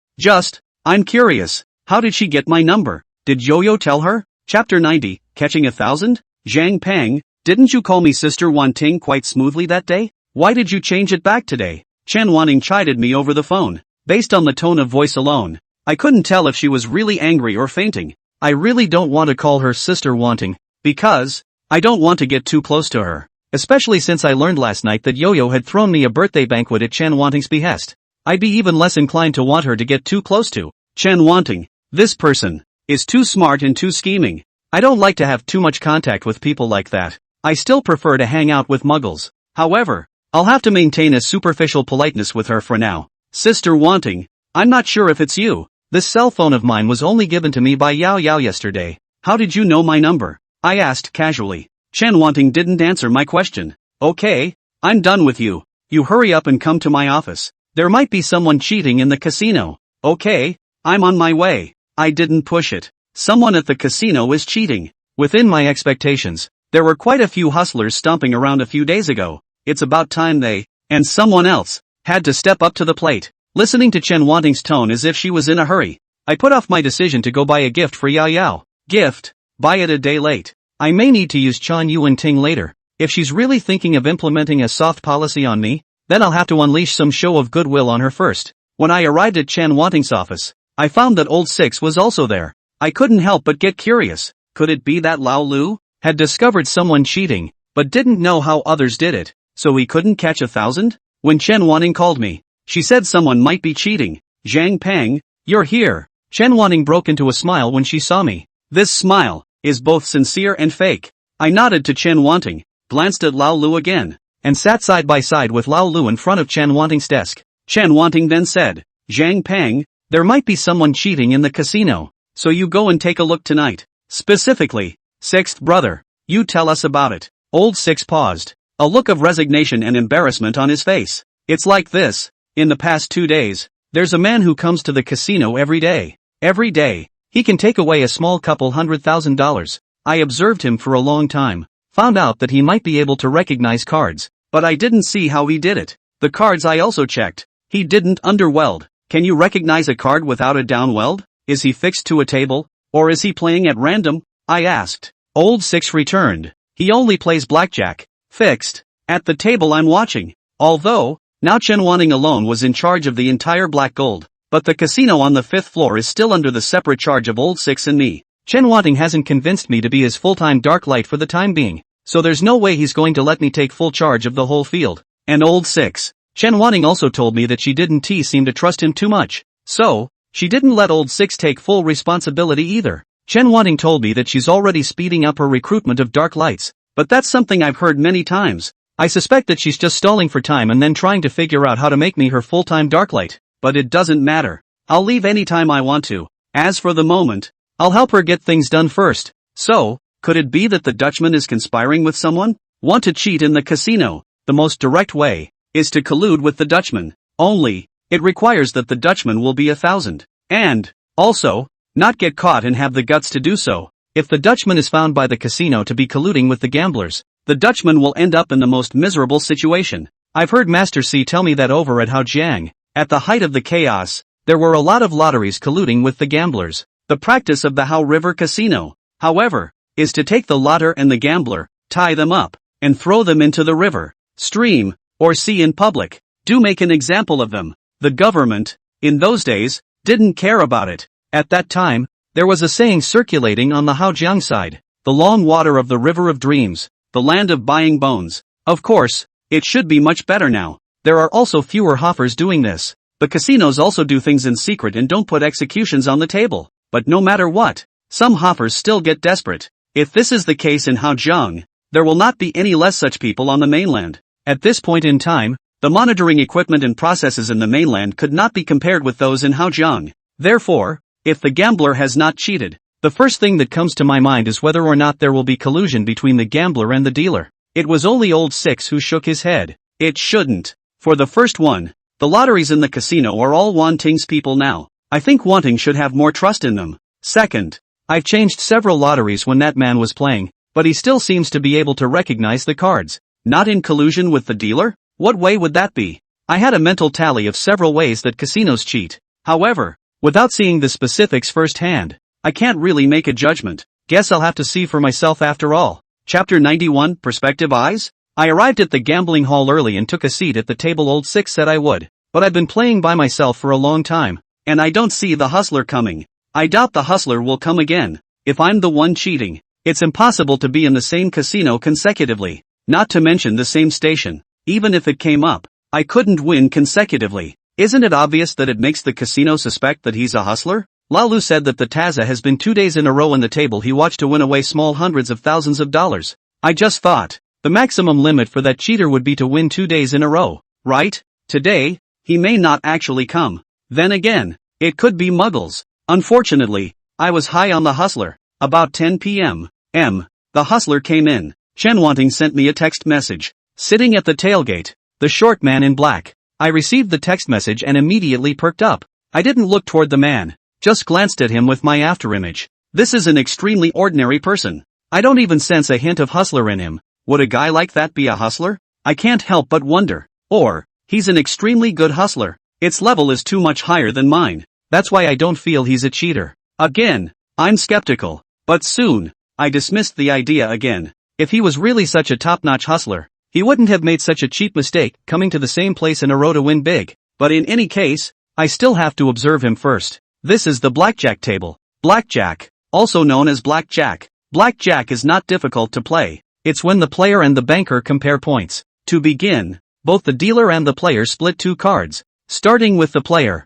I'm curious, how did she get my number? Did Yo-Yo tell her? Chapter 90, Catching 1,000? Zhang Peng, didn't you call me Sister Wanting quite smoothly that day? Why did you change it back today? Chen Wanting chided me over the phone. Based on the tone of voice alone, I couldn't tell if she was really angry or fainting. I really don't want to call her Sister Wanting, because I don't want to get too close to her. Especially since I learned last night that Yo-Yo had thrown me a birthday banquet at Chen Wanting's behest. I'd be even less inclined to want her to get too close to. Chen Wanting, this person, is too smart and too scheming. I don't like to have too much contact with people like that. I still prefer to hang out with muggles. However, I'll have to maintain a superficial politeness with her for now. Sister Wanting, I'm not sure if it's you. This cell phone of mine was only given to me by Yao Yao yesterday. How did you know my number? I asked casually. Chen Wanting didn't answer my question. Okay, I'm done with you. You hurry up and come to my office. There might be someone cheating in the casino. Okay, I'm on my way. I didn't push it. Someone at the casino is cheating. Within my expectations, there were quite a few hustlers stomping around a few days ago. It's about time they, and someone else, had to step up to the plate. Listening to Chen Wanting's tone as if she was in a hurry, I put off my decision to go buy a gift for Yao Yao. Gift? Buy it a day late. I may need to use Chan Yuan Ting later. If she's really thinking of implementing a soft policy on me, then I'll have to unleash some show of goodwill on her first. When I arrived at Chen Wanting's office, I found that old Six was also there. I couldn't help but get curious. Could it be that Lao Lu had discovered someone cheating, but didn't know how others did it, so he couldn't catch 1,000? When Chen Wanting called me, she said someone might be cheating. Zhang Peng, you're here. Chen Wanting broke into a smile when she saw me. This smile is both sincere and fake. I nodded to Chen Wanting, glanced at Lao Lu again, and sat side by side with Lao Lu in front of Chen Wanting's desk. Chen Wanting then said, Zhang Peng, there might be someone cheating in the casino, so you go and take a look tonight. Specifically, Sixth brother, you tell us about it. Old Six paused, a look of resignation and embarrassment on his face. It's like this. In the past 2 days, there's a man who comes to the casino every day. Every day, he can take away a small couple $100,000. I observed him for a long time, found out that he might be able to recognize cards, but I didn't see how he did it. The cards I also checked. He didn't underweld. Can you recognize a card without a downweld? Is he fixed to a table, or is he playing at random? I asked. Old Six returned. He only plays blackjack. Fixed. At the table I'm watching. Although, now Chen Wanting alone was in charge of the entire black gold, but the casino on the 5th floor is still under the separate charge of Old Six and me. Chen Wanting hasn't convinced me to be his full-time dark light for the time being, so there's no way he's going to let me take full charge of the whole field. And Old Six, Chen Wanting also told me that she didn't seem to trust him too much, so she didn't let Old Six take full responsibility either. Chen Wanting told me that she's already speeding up her recruitment of dark lights, but that's something I've heard many times. I suspect that she's just stalling for time and then trying to figure out how to make me her full-time dark light, but it doesn't matter. I'll leave anytime I want to. As for the moment, I'll help her get things done first. So, could it be that the Dutchman is conspiring with someone? Want to cheat in the casino? The most direct way is to collude with the Dutchman. Only, it requires that the Dutchman will be 1,000. And, also, not get caught and have the guts to do so. If the Dutchman is found by the casino to be colluding with the gamblers, the Dutchman will end up in the most miserable situation. I've heard Master C tell me that over at Haojiang, at the height of the chaos, there were a lot of lotteries colluding with the gamblers. The practice of the Hao River Casino, however, is to take the lotter and the gambler, tie them up, and throw them into the river, stream, or sea in public. Do make an example of them. The government, in those days, didn't care about it. At that time, there was a saying circulating on the Haojiang side. the long water of the river of dreams, the land of buying bones. Of course, it should be much better now. There are also fewer hoffers doing this. The casinos also do things in secret and don't put executions on the table. But no matter what, some hoffers still get desperate. If this is the case in Haozhong, there will not be any less such people on the mainland. At this point in time, the monitoring equipment and processes in the mainland could not be compared with those in Haozhong. Therefore, if the gambler has not cheated, the first thing that comes to my mind is whether or not there will be collusion between the gambler and the dealer. It was only old Six who shook his head. It shouldn't. For the first one, the lotteries in the casino are all Wanting's people now. I think Wanting should have more trust in them. Second, I've changed several lotteries when that man was playing, but he still seems to be able to recognize the cards. Not in collusion with the dealer? What way would that be? I had a mental tally of several ways that casinos cheat. However, without seeing the specifics firsthand, I can't really make a judgment. Guess I'll have to see for myself after all. Chapter 91, Perspective Eyes? I arrived at the gambling hall early and took a seat at the table old Six said I would, but I've been playing by myself for a long time, and I don't see the hustler coming. I doubt the hustler will come again. If I'm the one cheating, it's impossible to be in the same casino consecutively, not to mention the same station. Even if it came up, I couldn't win consecutively. Isn't it obvious that it makes the casino suspect that he's a hustler? Lalu said that the Taza has been 2 days in a row in the table he watched to win away small hundreds of thousands of dollars. I just thought, the maximum limit for that cheater would be to win 2 days in a row, right? Today, he may not actually come. Then again, it could be muggles. Unfortunately, I was high on the hustler. About 10 p.m. The hustler came in. Chen Wanting sent me a text message. Sitting at the tailgate, the short man in black. I received the text message and immediately perked up. I didn't look toward the man, just glanced at him with my afterimage. This is an extremely ordinary person. I don't even sense a hint of hustler in him. Would a guy like that be a hustler? I can't help but wonder. Or, he's an extremely good hustler. Its level is too much higher than mine. That's why I don't feel he's a cheater. Again, I'm skeptical. But soon, I dismissed the idea again. If he was really such a top-notch hustler, he wouldn't have made such a cheap mistake coming to the same place in a row to win big. But in any case, I still have to observe him first. This is the blackjack table. Blackjack, also known as blackjack. Blackjack is not difficult to play. It's when the player and the banker compare points. To begin, both the dealer and the player split 2 cards. Starting with the player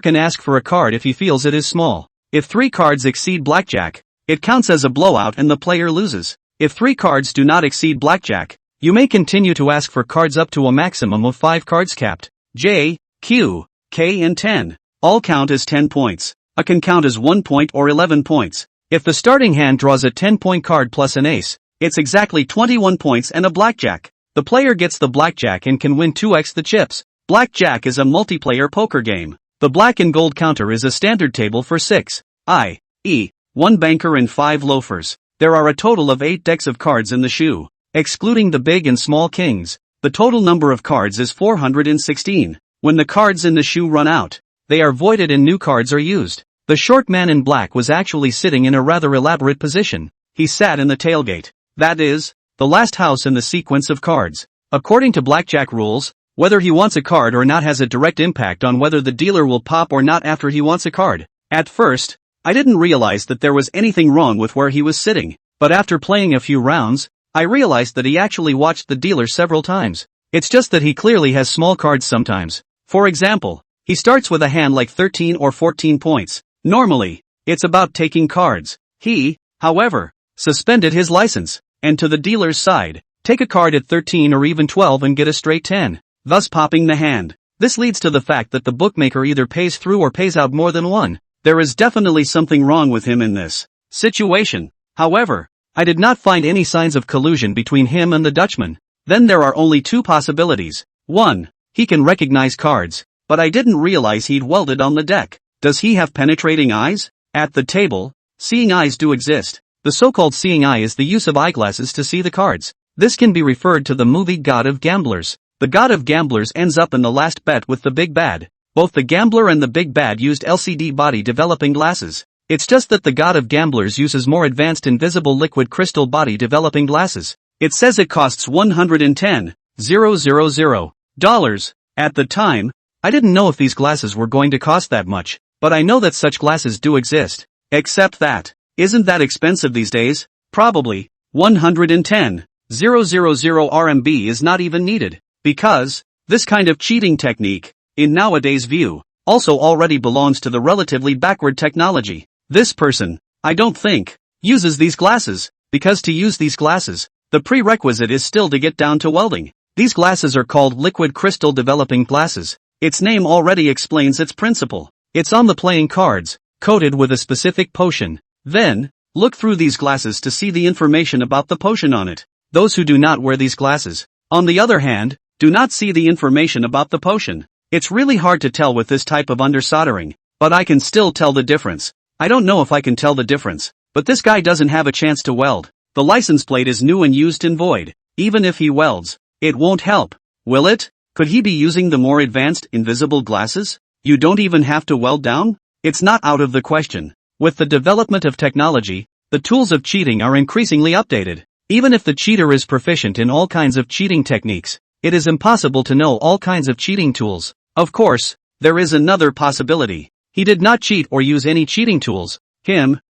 can ask for a card if he feels it is small. If 3 cards exceed blackjack, it counts as a blowout and the player loses. If 3 cards do not exceed blackjack, you may continue to ask for cards up to a maximum of 5 cards capped. J, Q, K and 10. All count as 10 points. A can count as 1 point or 11 points. If the starting hand draws a 10-point card plus an ace, it's exactly 21 points and a blackjack. The player gets the blackjack and can win 2x the chips. Blackjack is a multiplayer poker game. The black and gold counter is a standard table for 6, i.e., 1 banker and 5 loafers. There are a total of 8 decks of cards in the shoe. Excluding the big and small kings, the total number of cards is 416. When the cards in the shoe run out, they are voided and new cards are used. The short man in black was actually sitting in a rather elaborate position. He sat in the tailgate. That is, the last house in the sequence of cards. According to blackjack rules, whether he wants a card or not has a direct impact on whether the dealer will pop or not after he wants a card. At first, I didn't realize that there was anything wrong with where he was sitting, but after playing a few rounds, I realized that he actually watched the dealer several times. It's just that he clearly has small cards sometimes. For example, he starts with a hand like 13 or 14 points. Normally, it's about taking cards. He, however, suspended his license, and to the dealer's side, take a card at 13 or even 12 and get a straight 10, thus popping the hand. This leads to the fact that the bookmaker either pays through or pays out more than one. There is definitely something wrong with him in this situation. However, I did not find any signs of collusion between him and the Dutchman. Then there are only 2 possibilities. 1. He can recognize cards, but I didn't realize he'd welded on the deck. Does he have penetrating eyes? At the table, seeing eyes do exist. The so-called seeing eye is the use of eyeglasses to see the cards. This can be referred to the movie God of Gamblers. The God of Gamblers ends up in the last bet with the big bad. Both the gambler and the big bad used LCD body developing glasses. It's just that the God of Gamblers uses more advanced invisible liquid crystal body developing glasses. It says it costs $110,000. At the time, I didn't know if these glasses were going to cost that much, but I know that such glasses do exist. Except that, isn't that expensive these days? Probably 110,000 RMB is not even needed, because this kind of cheating technique, in nowadays view, also already belongs to the relatively backward technology. This person, I don't think, uses these glasses, because to use these glasses, the prerequisite is still to get down to welding. These glasses are called liquid crystal developing glasses. Its name already explains its principle. It's on the playing cards, coated with a specific potion. Then, look through these glasses to see the information about the potion on it. Those who do not wear these glasses, on the other hand, do not see the information about the potion. It's really hard to tell with this type of undersoldering, but I can still tell the difference. I don't know if I can tell the difference, but this guy doesn't have a chance to weld. The license plate is new and used in void. Even if he welds, it won't help, will it? Could he be using the more advanced invisible glasses? You don't even have to weld down? It's not out of the question. With the development of technology, the tools of cheating are increasingly updated. Even if the cheater is proficient in all kinds of cheating techniques, it is impossible to know all kinds of cheating tools. Of course, there is another possibility. He did not cheat or use any cheating tools.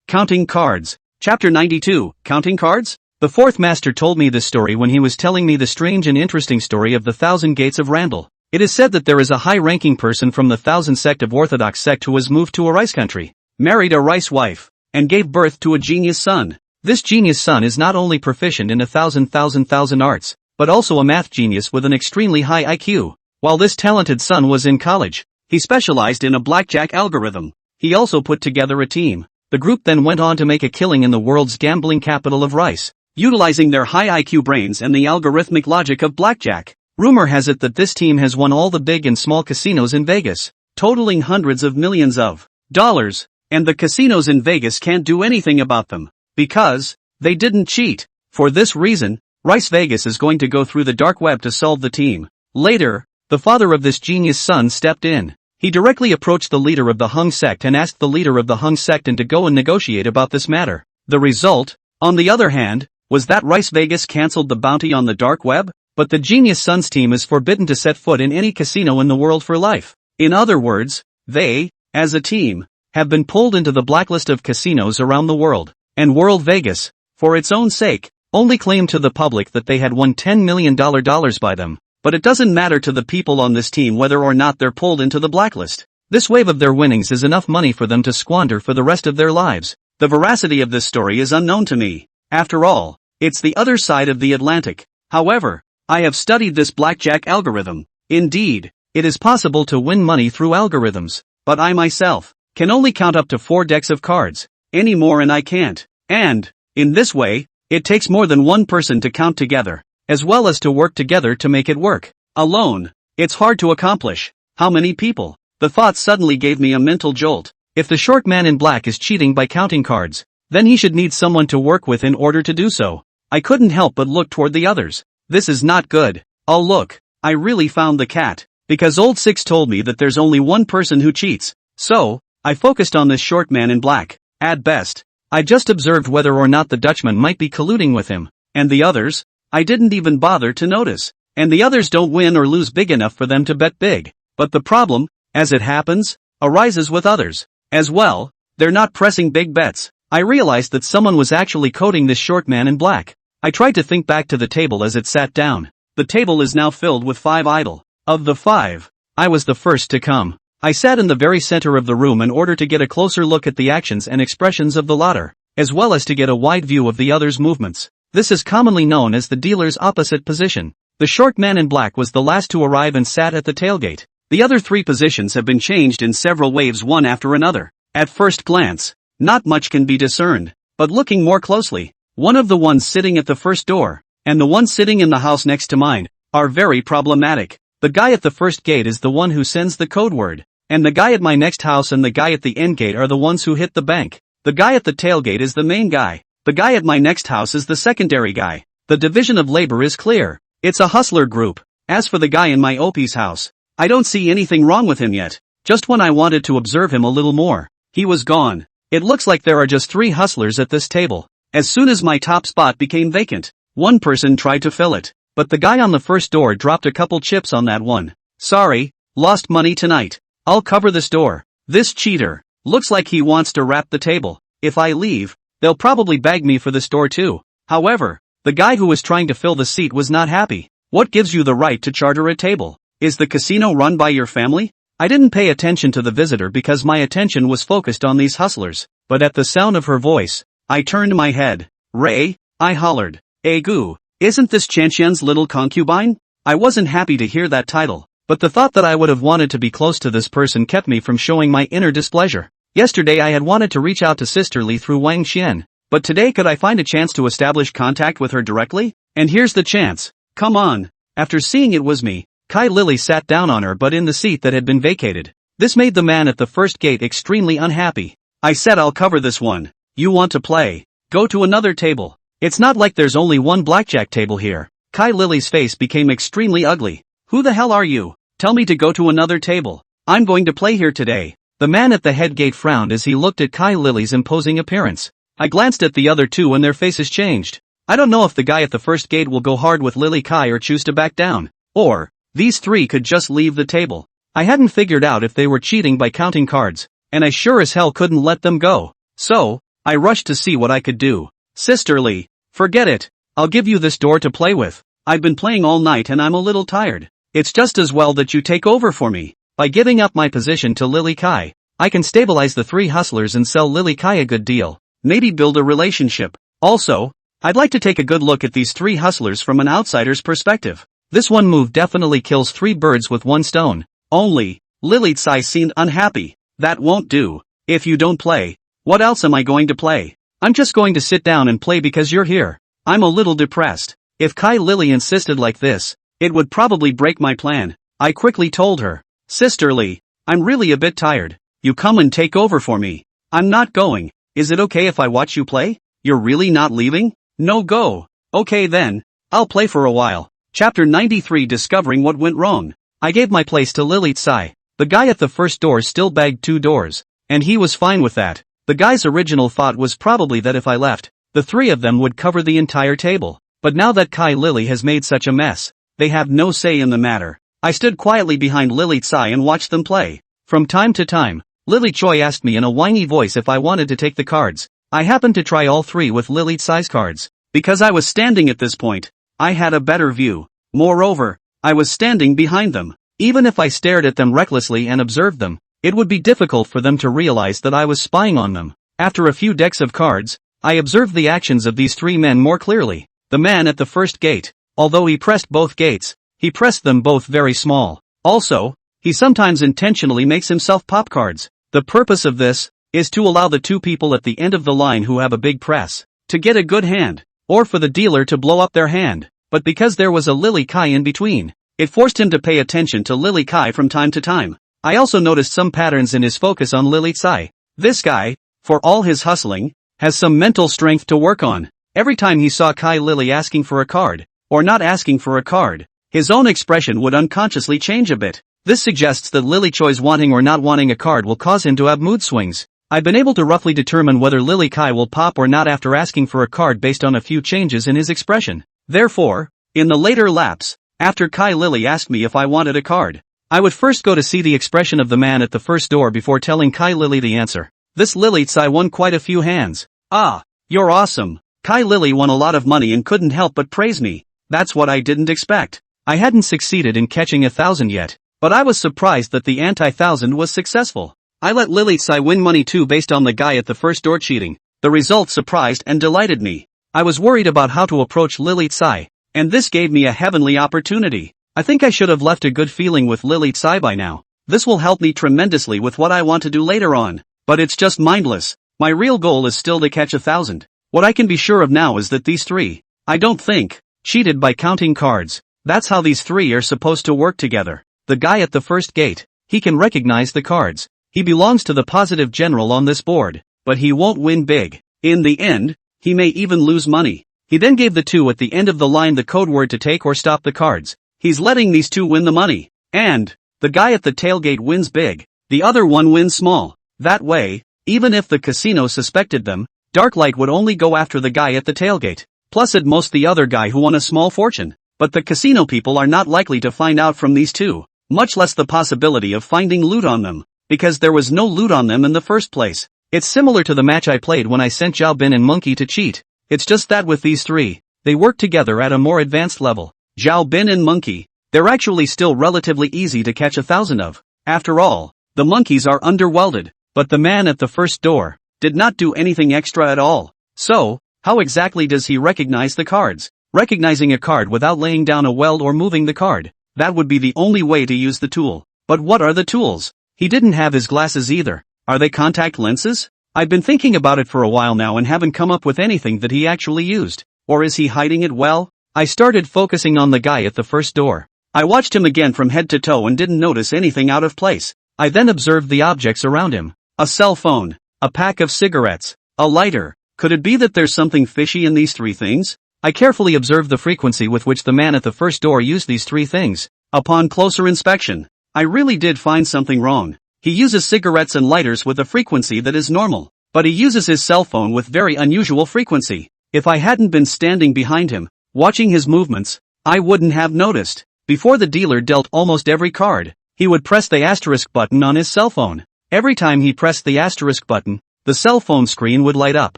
Counting cards. Chapter 92, Counting Cards? The fourth master told me this story when he was telling me the strange and interesting story of the 1,000 Gates of Randall. It is said that there is a high-ranking person from the 1,000 sect of Orthodox sect who was moved to a rice country, married a rice wife, and gave birth to a genius son. This genius son is not only proficient in 1,000 arts, but also a math genius with an extremely high IQ. While this talented son was in college, he specialized in a blackjack algorithm. He also put together a team. The group then went on to make a killing in the world's gambling capital of Rice, utilizing their high IQ brains and the algorithmic logic of blackjack. Rumor has it that this team has won all the big and small casinos in Vegas, totaling hundreds of millions of dollars, and the casinos in Vegas can't do anything about them, because they didn't cheat. For this reason, Rice Vegas is going to go through the dark web to solve the team. Later, the father of this genius son stepped in. He directly approached the leader of the Hung sect and asked the leader of the Hung sect to go and negotiate about this matter. The result, on the other hand, was that Rice Vegas cancelled the bounty on the dark web, but the genius son's team is forbidden to set foot in any casino in the world for life. In other words, they, as a team, have been pulled into the blacklist of casinos around the world, and World Vegas, for its own sake, only claimed to the public that they had won $10 million by them. But it doesn't matter to the people on this team whether or not they're pulled into the blacklist. This wave of their winnings is enough money for them to squander for the rest of their lives. The veracity of this story is unknown to me. After all, it's the other side of the Atlantic. However, I have studied this blackjack algorithm. Indeed, it is possible to win money through algorithms, but I myself can only count up to 4 decks of cards. Any more and I can't. And, in this way, it takes more than one person to count together, as well as to work together to make it work. Alone, it's hard to accomplish. How many people? The thought suddenly gave me a mental jolt. If the short man in black is cheating by counting cards, then he should need someone to work with in order to do so. I couldn't help but look toward the others. This is not good. Oh look, I really found the cat. Because old Six told me that there's only one person who cheats. So, I focused on this short man in black. At best, I just observed whether or not the Dutchman might be colluding with him. And the others? I didn't even bother to notice. And the others don't win or lose big enough for them to bet big. But the problem, as it happens, arises with others. As well, they're not pressing big bets. I realized that someone was actually coding this short man in black. I tried to think back to the table as it sat down. The table is now filled with 5 idle. Of the 5, I was the first to come. I sat in the very center of the room in order to get a closer look at the actions and expressions of the latter, as well as to get a wide view of the other's movements. This is commonly known as the dealer's opposite position. The short man in black was the last to arrive and sat at the tailgate. The other 3 positions have been changed in several waves one after another. At first glance, not much can be discerned, but looking more closely, one of the ones sitting at the first door, and the one sitting in the house next to mine, are very problematic. The guy at the first gate is the one who sends the code word, and the guy at my next house and the guy at the end gate are the ones who hit the bank. The guy at the tailgate is the main guy. The guy at my next house is the secondary guy. The division of labor is clear. It's a hustler group. As for the guy in my OP's house, I don't see anything wrong with him yet. Just when I wanted to observe him a little more, he was gone. It looks like there are just 3 hustlers at this table. As soon as my top spot became vacant, one person tried to fill it, but the guy on the first door dropped a couple chips on that one. Sorry, lost money tonight. I'll cover this door. This cheater, looks like he wants to wrap the table. If I leave, they'll probably bag me for this door too. However, the guy who was trying to fill the seat was not happy. What gives you the right to charter a table? Is the casino run by your family? I didn't pay attention to the visitor because my attention was focused on these hustlers, but at the sound of her voice, I turned my head. Ray, I hollered. Egu, isn't this Chanxian's little concubine? I wasn't happy to hear that title, but the thought that I would have wanted to be close to this person kept me from showing my inner displeasure. Yesterday I had wanted to reach out to Sister Li through Wang Xian, but today could I find a chance to establish contact with her directly? And here's the chance. Come on. After seeing it was me, Kai Lily sat down on her butt in the seat that had been vacated. This made the man at the first gate extremely unhappy. I said I'll cover this one. You want to play? Go to another table. It's not like there's only one blackjack table here. Kai Lily's face became extremely ugly. Who the hell are you? Tell me to go to another table. I'm going to play here today. The man at the head gate frowned as he looked at Kai Lily's imposing appearance. I glanced at the other two and their faces changed. I don't know if the guy at the first gate will go hard with Lily Kai or choose to back down. Or, these three could just leave the table. I hadn't figured out if they were cheating by counting cards, and I sure as hell couldn't let them go. So, I rushed to see what I could do. Sister Lee, forget it. I'll give you this door to play with. I've been playing all night and I'm a little tired. It's just as well that you take over for me. By giving up my position to Lily Kai, I can stabilize the three hustlers and sell Lily Kai a good deal. Maybe build a relationship. Also, I'd like to take a good look at these three hustlers from an outsider's perspective. This one move definitely kills three birds with one stone. Only, Lily Tsai seemed unhappy. That won't do. If you don't play, what else am I going to play? I'm just going to sit down and play because you're here. I'm a little depressed. If Kai Lily insisted like this, it would probably break my plan. I quickly told her, Sister Lee, I'm really a bit tired. You come and take over for me. I'm not going. Is it okay if I watch you play? You're really not leaving? No go. Okay then, I'll play for a while. Chapter 93 Discovering What Went Wrong. I gave my place to Lily Tsai. The guy at the first door still bagged 2 doors, and he was fine with that. The guy's original thought was probably that if I left, the three of them would cover the entire table. But now that Kai Lily has made such a mess, they have no say in the matter. I stood quietly behind Lily Tsai and watched them play. From time to time, Lily Choi asked me in a whiny voice if I wanted to take the cards. I happened to try all 3 with Lily Tsai's cards. Because I was standing at this point, I had a better view. Moreover, I was standing behind them. Even if I stared at them recklessly and observed them, it would be difficult for them to realize that I was spying on them. After a few decks of cards, I observed the actions of these 3 men more clearly. The man at the first gate, although he pressed both gates, he pressed them both very small. Also, he sometimes intentionally makes himself pop cards. The purpose of this is to allow the 2 people at the end of the line who have a big press to get a good hand, or for the dealer to blow up their hand. But because there was a Lily Kai in between, it forced him to pay attention to Lily Kai from time to time. I also noticed some patterns in his focus on Lily Tsai. This guy, for all his hustling, has some mental strength to work on. Every time he saw Kai Lily asking for a card, or not asking for a card, his own expression would unconsciously change a bit. This suggests that Lily Choi's wanting or not wanting a card will cause him to have mood swings. I've been able to roughly determine whether Lily Kai will pop or not after asking for a card based on a few changes in his expression. Therefore, in the later laps, after Kai Lily asked me if I wanted a card, I would first go to see the expression of the man at the first door before telling Kai Lily the answer. This Lily Tsai won quite a few hands. Ah, you're awesome. Kai Lily won a lot of money and couldn't help but praise me. That's what I didn't expect. I hadn't succeeded in catching 1,000 yet, but I was surprised that the anti-1,000 was successful. I let Lily Tsai win money too based on the guy at the first door cheating. The result surprised and delighted me. I was worried about how to approach Lily Tsai, and this gave me a heavenly opportunity. I think I should have left a good feeling with Lily Tsai by now. This will help me tremendously with what I want to do later on. But it's just mindless. My real goal is still to catch 1,000. What I can be sure of now is that these 3, I don't think, cheated by counting cards. That's how these 3 are supposed to work together. The guy at the first gate, he can recognize the cards. He belongs to the positive general on this board, but he won't win big. In the end, he may even lose money. He then gave the 2 at the end of the line the code word to take or stop the cards. He's letting these 2 win the money. And, the guy at the tailgate wins big. The other one wins small. That way, even if the casino suspected them, Darklight would only go after the guy at the tailgate. Plus at most the other guy who won a small fortune. But the casino people are not likely to find out from these 2. Much less the possibility of finding loot on them. Because there was no loot on them in the first place. It's similar to the match I played when I sent Zhao Bin and Monkey to cheat. It's just that with these three, they work together at a more advanced level. Zhao Bin and Monkey, they're actually still relatively easy to catch 1,000 of. After all, the monkeys are underwelded, but the man at the first door did not do anything extra at all. So, how exactly does he recognize the cards? Recognizing a card without laying down a weld or moving the card, that would be the only way to use the tool. But what are the tools? He didn't have his glasses either. Are they contact lenses? I've been thinking about it for a while now and haven't come up with anything that he actually used. Or is he hiding it well? I started focusing on the guy at the first door. I watched him again from head to toe and didn't notice anything out of place. I then observed the objects around him. A cell phone, a pack of cigarettes, a lighter. Could it be that there's something fishy in these three things? I carefully observed the frequency with which the man at the first door used these three things. Upon closer inspection, I really did find something wrong. He uses cigarettes and lighters with a frequency that is normal, but he uses his cell phone with very unusual frequency. If I hadn't been standing behind him, watching his movements, I wouldn't have noticed. Before the dealer dealt almost every card, he would press the asterisk button on his cell phone. Every time he pressed the asterisk button, the cell phone screen would light up.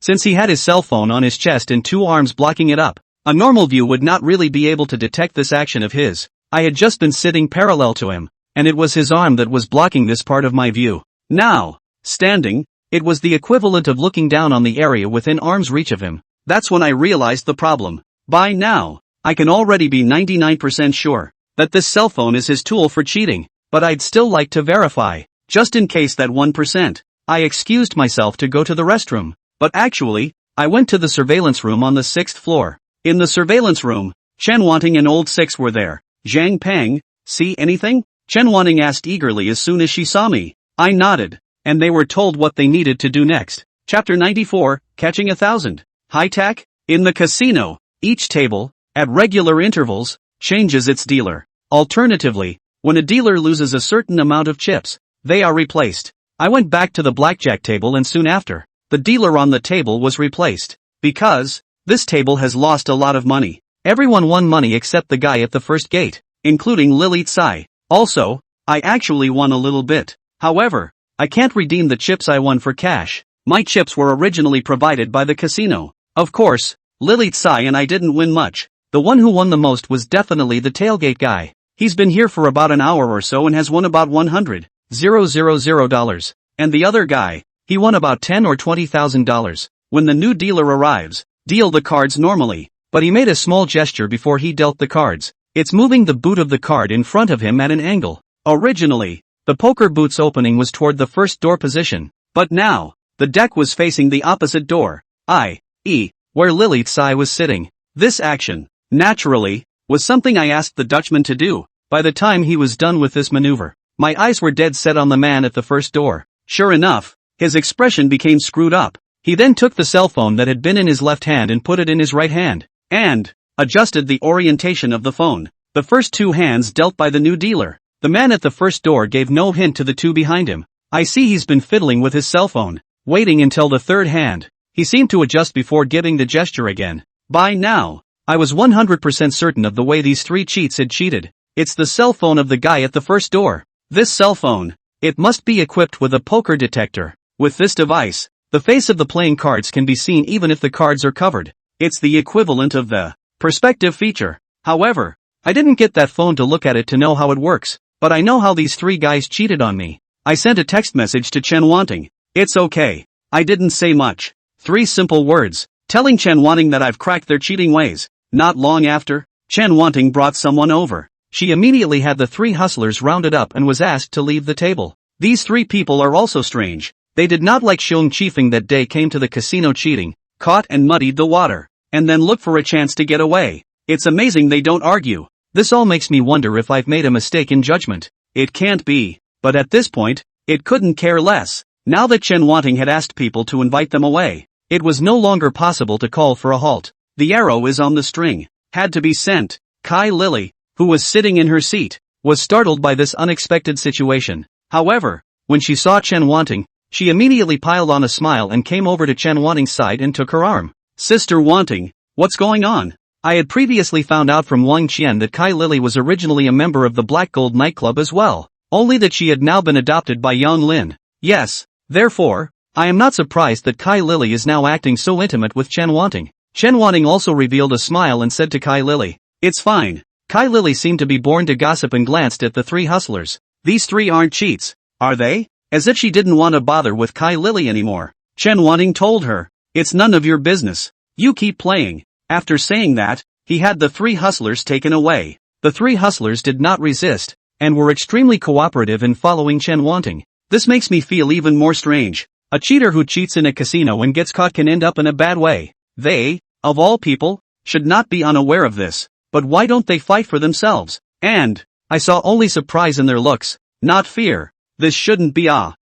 Since he had his cell phone on his chest and two arms blocking it up, a normal view would not really be able to detect this action of his. I had just been sitting parallel to him, and it was his arm that was blocking this part of my view. Now, standing, it was the equivalent of looking down on the area within arm's reach of him. That's when I realized the problem. By now, I can already be 99% sure that this cell phone is his tool for cheating, but I'd still like to verify, just in case that 1%. I excused myself to go to the restroom, but actually, I went to the surveillance room on the 6th floor. In the surveillance room, Chen Wanting and Old Six were there. Zhang Peng, see anything? Chen Wanting asked eagerly as soon as she saw me. I nodded, and they were told what they needed to do next. Chapter 94, Catching 1,000. High-tech? In the casino, each table, at regular intervals, changes its dealer. Alternatively, when a dealer loses a certain amount of chips, they are replaced. I went back to the blackjack table and soon after, the dealer on the table was replaced. Because, this table has lost a lot of money. Everyone won money except the guy at the first gate, including Lily Tsai. Also, I actually won a little bit. However, I can't redeem the chips I won for cash. My chips were originally provided by the casino. Of course, Lily Tsai and I didn't win much. The one who won the most was definitely the tailgate guy. He's been here for about an hour or so and has won about $100,000. And the other guy, he won about $10,000 or $20,000. When the new dealer arrives, deal the cards normally, but he made a small gesture before he dealt the cards. It's moving the boot of the card in front of him at an angle. Originally, the poker boot's opening was toward the first door position, but now, the deck was facing the opposite door, i.e., where Lily Tsai was sitting. This action, naturally, was something I asked the Dutchman to do. By the time he was done with this maneuver, my eyes were dead set on the man at the first door. Sure enough, his expression became screwed up. He then took the cell phone that had been in his left hand and put it in his right hand, and adjusted the orientation of the phone. The first two hands dealt by the new dealer. The man at the first door gave no hint to the two behind him. I see he's been fiddling with his cell phone, waiting until the third hand. He seemed to adjust before giving the gesture again. By now, I was 100% certain of the way these three cheats had cheated. It's the cell phone of the guy at the first door. This cell phone, it must be equipped with a poker detector. With this device, the face of the playing cards can be seen even if the cards are covered. It's the equivalent of the perspective feature. However, I didn't get that phone to look at it to know how it works, but I know how these three guys cheated on me. I sent a text message to Chen Wanting. It's okay. I didn't say much. 3 simple words, telling Chen Wanting that I've cracked their cheating ways. Not long after, Chen Wanting brought someone over. She immediately had the 3 hustlers rounded up and was asked to leave the table. These 3 people are also strange. They did not like Xiong Chifeng that day, came to the casino cheating, caught and muddied the water, and then looked for a chance to get away. It's amazing they don't argue. This all makes me wonder if I've made a mistake in judgment. It can't be, but at this point, it couldn't care less. Now that Chen Wanting had asked people to invite them away, it was no longer possible to call for a halt. The arrow is on the string. Had to be sent. Kai Lily, who was sitting in her seat, was startled by this unexpected situation. However, when she saw Chen Wanting, she immediately piled on a smile and came over to Chen Wanting's side and took her arm. Sister Wanting, what's going on? I had previously found out from Wang Qian that Kai Lily was originally a member of the Black Gold nightclub as well, only that she had now been adopted by Yang Lin. Yes, therefore, I am not surprised that Kai Lily is now acting so intimate with Chen Wanting. Chen Wanting also revealed a smile and said to Kai Lily, "It's fine." Kai Lily seemed to be born to gossip and glanced at the three hustlers. "These three aren't cheats, are they?" As if she didn't want to bother with Kai Lily anymore. Chen Wanting told her, "It's none of your business. You keep playing." After saying that, he had the three hustlers taken away. The three hustlers did not resist, and were extremely cooperative in following Chen Wanting. This makes me feel even more strange. A cheater who cheats in a casino and gets caught can end up in a bad way. They, of all people, should not be unaware of this. But why don't they fight for themselves? And I saw only surprise in their looks, not fear. This shouldn't be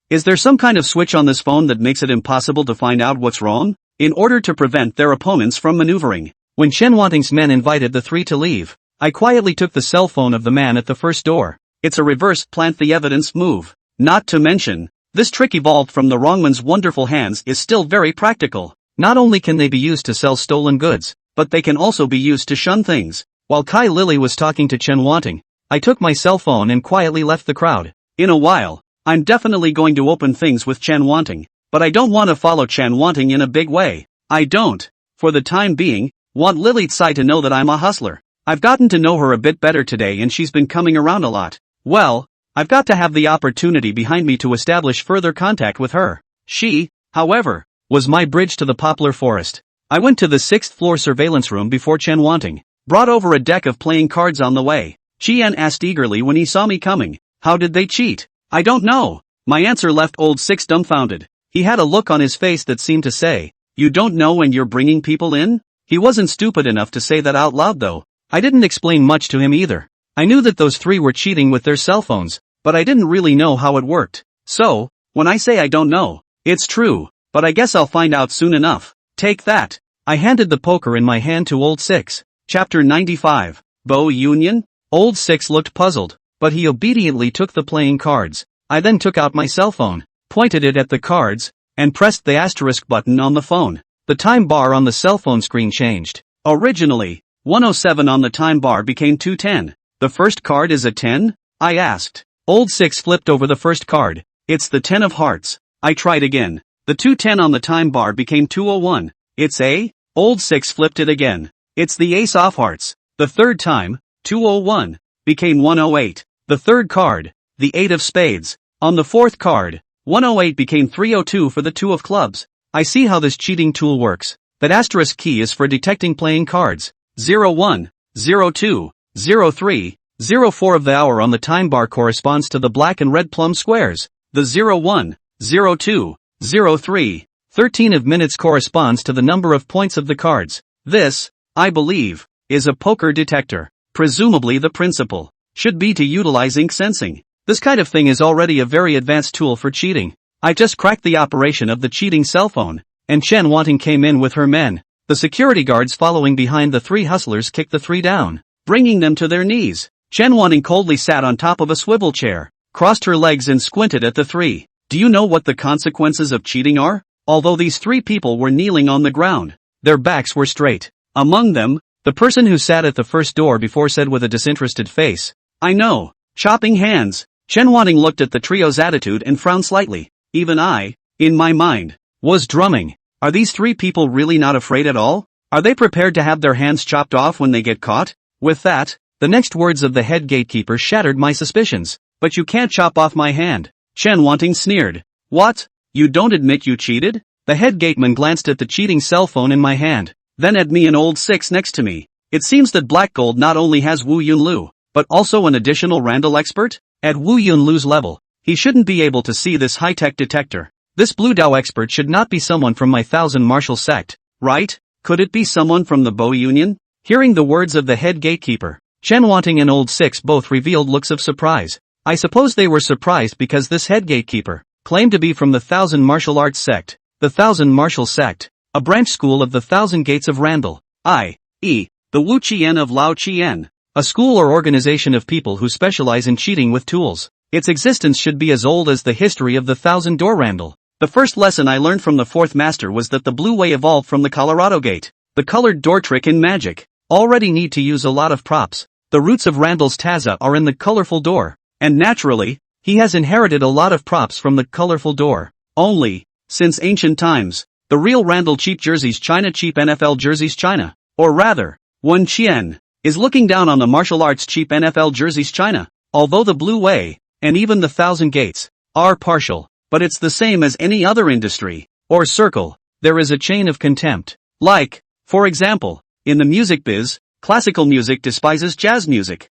Is there some kind of switch on this phone that makes it impossible to find out what's wrong? In order to prevent their opponents from maneuvering. When Chen Wanting's men invited the three to leave, I quietly took the cell phone of the man at the first door. It's a reverse plant the evidence move. Not to mention, this trick evolved from the wrongman's wonderful hands is still very practical. Not only can they be used to sell stolen goods, but they can also be used to shun things. While Kai Lily was talking to Chen Wanting, I took my cell phone and quietly left the crowd. In a while, I'm definitely going to open things with Chen Wanting, but I don't want to follow Chen Wanting in a big way. I don't, for the time being, want Lily Tsai to know that I'm a hustler. I've gotten to know her a bit better today and she's been coming around a lot. Well, I've got to have the opportunity behind me to establish further contact with her. She, however, was my bridge to the poplar forest. I went to the 6th floor surveillance room before Chen Wanting brought over a deck of playing cards on the way. Qian asked eagerly when he saw me coming, "How did they cheat?" "I don't know." My answer left old Six dumbfounded. He had a look on his face that seemed to say, "You don't know and you're bringing people in?" He wasn't stupid enough to say that out loud though. I didn't explain much to him either. I knew that those three were cheating with their cell phones, but I didn't really know how it worked. So, when I say I don't know, it's true, but I guess I'll find out soon enough. Take that. I handed the poker in my hand to Old Six. Chapter 95. Bow Union? Old Six looked puzzled, but he obediently took the playing cards. I then took out my cell phone, pointed it at the cards, and pressed the asterisk button on the phone. The time bar on the cell phone screen changed. Originally, 107 on the time bar became 210. The first card is a 10? I asked. Old Six flipped over the first card. It's the 10 of hearts. I tried again. The 210 on the time bar became 201. It's a? Old Six flipped it again. It's the ace of hearts. The third time, 201, became 108. The third card, the 8 of spades. On the fourth card, 108 became 302 for the 2 of clubs. I see how this cheating tool works. That asterisk key is for detecting playing cards. 01, 02, 03, 04 of the hour on the time bar corresponds to the black and red plum squares. The 01, 02, 03, 13 of minutes corresponds to the number of points of the cards. This, I believe, is a poker detector. Presumably the principle should be to utilize ink sensing. This kind of thing is already a very advanced tool for cheating. I just cracked the operation of the cheating cell phone, and Chen Wanting came in with her men. The security guards following behind the three hustlers kicked the three down, bringing them to their knees. Chen Wanting coldly sat on top of a swivel chair, crossed her legs and squinted at the three. Do you know what the consequences of cheating are? Although these three people were kneeling on the ground, their backs were straight. Among them, the person who sat at the first door before said with a disinterested face, "I know. Chopping hands." Chen Wanting looked at the trio's attitude and frowned slightly. Even I, in my mind, was drumming. Are these three people really not afraid at all? Are they prepared to have their hands chopped off when they get caught? With that, the next words of the head gatekeeper shattered my suspicions. But you can't chop off my hand. Chen Wanting sneered. What? You don't admit you cheated? The head gateman glanced at the cheating cell phone in my hand, then at me and Old Six next to me. It seems that Black Gold not only has Wu Yunlu, but also an additional Randall expert? At Wu Yunlu's level, he shouldn't be able to see this high-tech detector. This Blue Dao expert should not be someone from my Thousand Martial sect, right? Could it be someone from the Bow Union? Hearing the words of the head gatekeeper, Chen Wanting and Old Six both revealed looks of surprise. I suppose they were surprised because this head gatekeeper claimed to be from the Thousand Martial Arts sect. The Thousand Martial sect, a branch school of the Thousand Gates of Randall, i.e., the Wu Qian of Lao Qian, a school or organization of people who specialize in cheating with tools. Its existence should be as old as the history of the Thousand Door Randall. The first lesson I learned from the fourth master was that the blue way evolved from the Colorado Gate. The colored door trick in magic already need to use a lot of props. The roots of Randall's Taza are in the colorful door, and naturally, he has inherited a lot of props from the colorful door. Only, since ancient times. The real Randall cheap jerseys China, cheap NFL jerseys China. Or rather, Wen Qian is looking down on the martial arts cheap NFL jerseys China. Although the Blue Way, and even the Thousand Gates, are partial, but it's the same as any other industry, or circle, there is a chain of contempt. Like, for example, in the music biz, classical music despises jazz music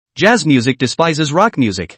despises rock music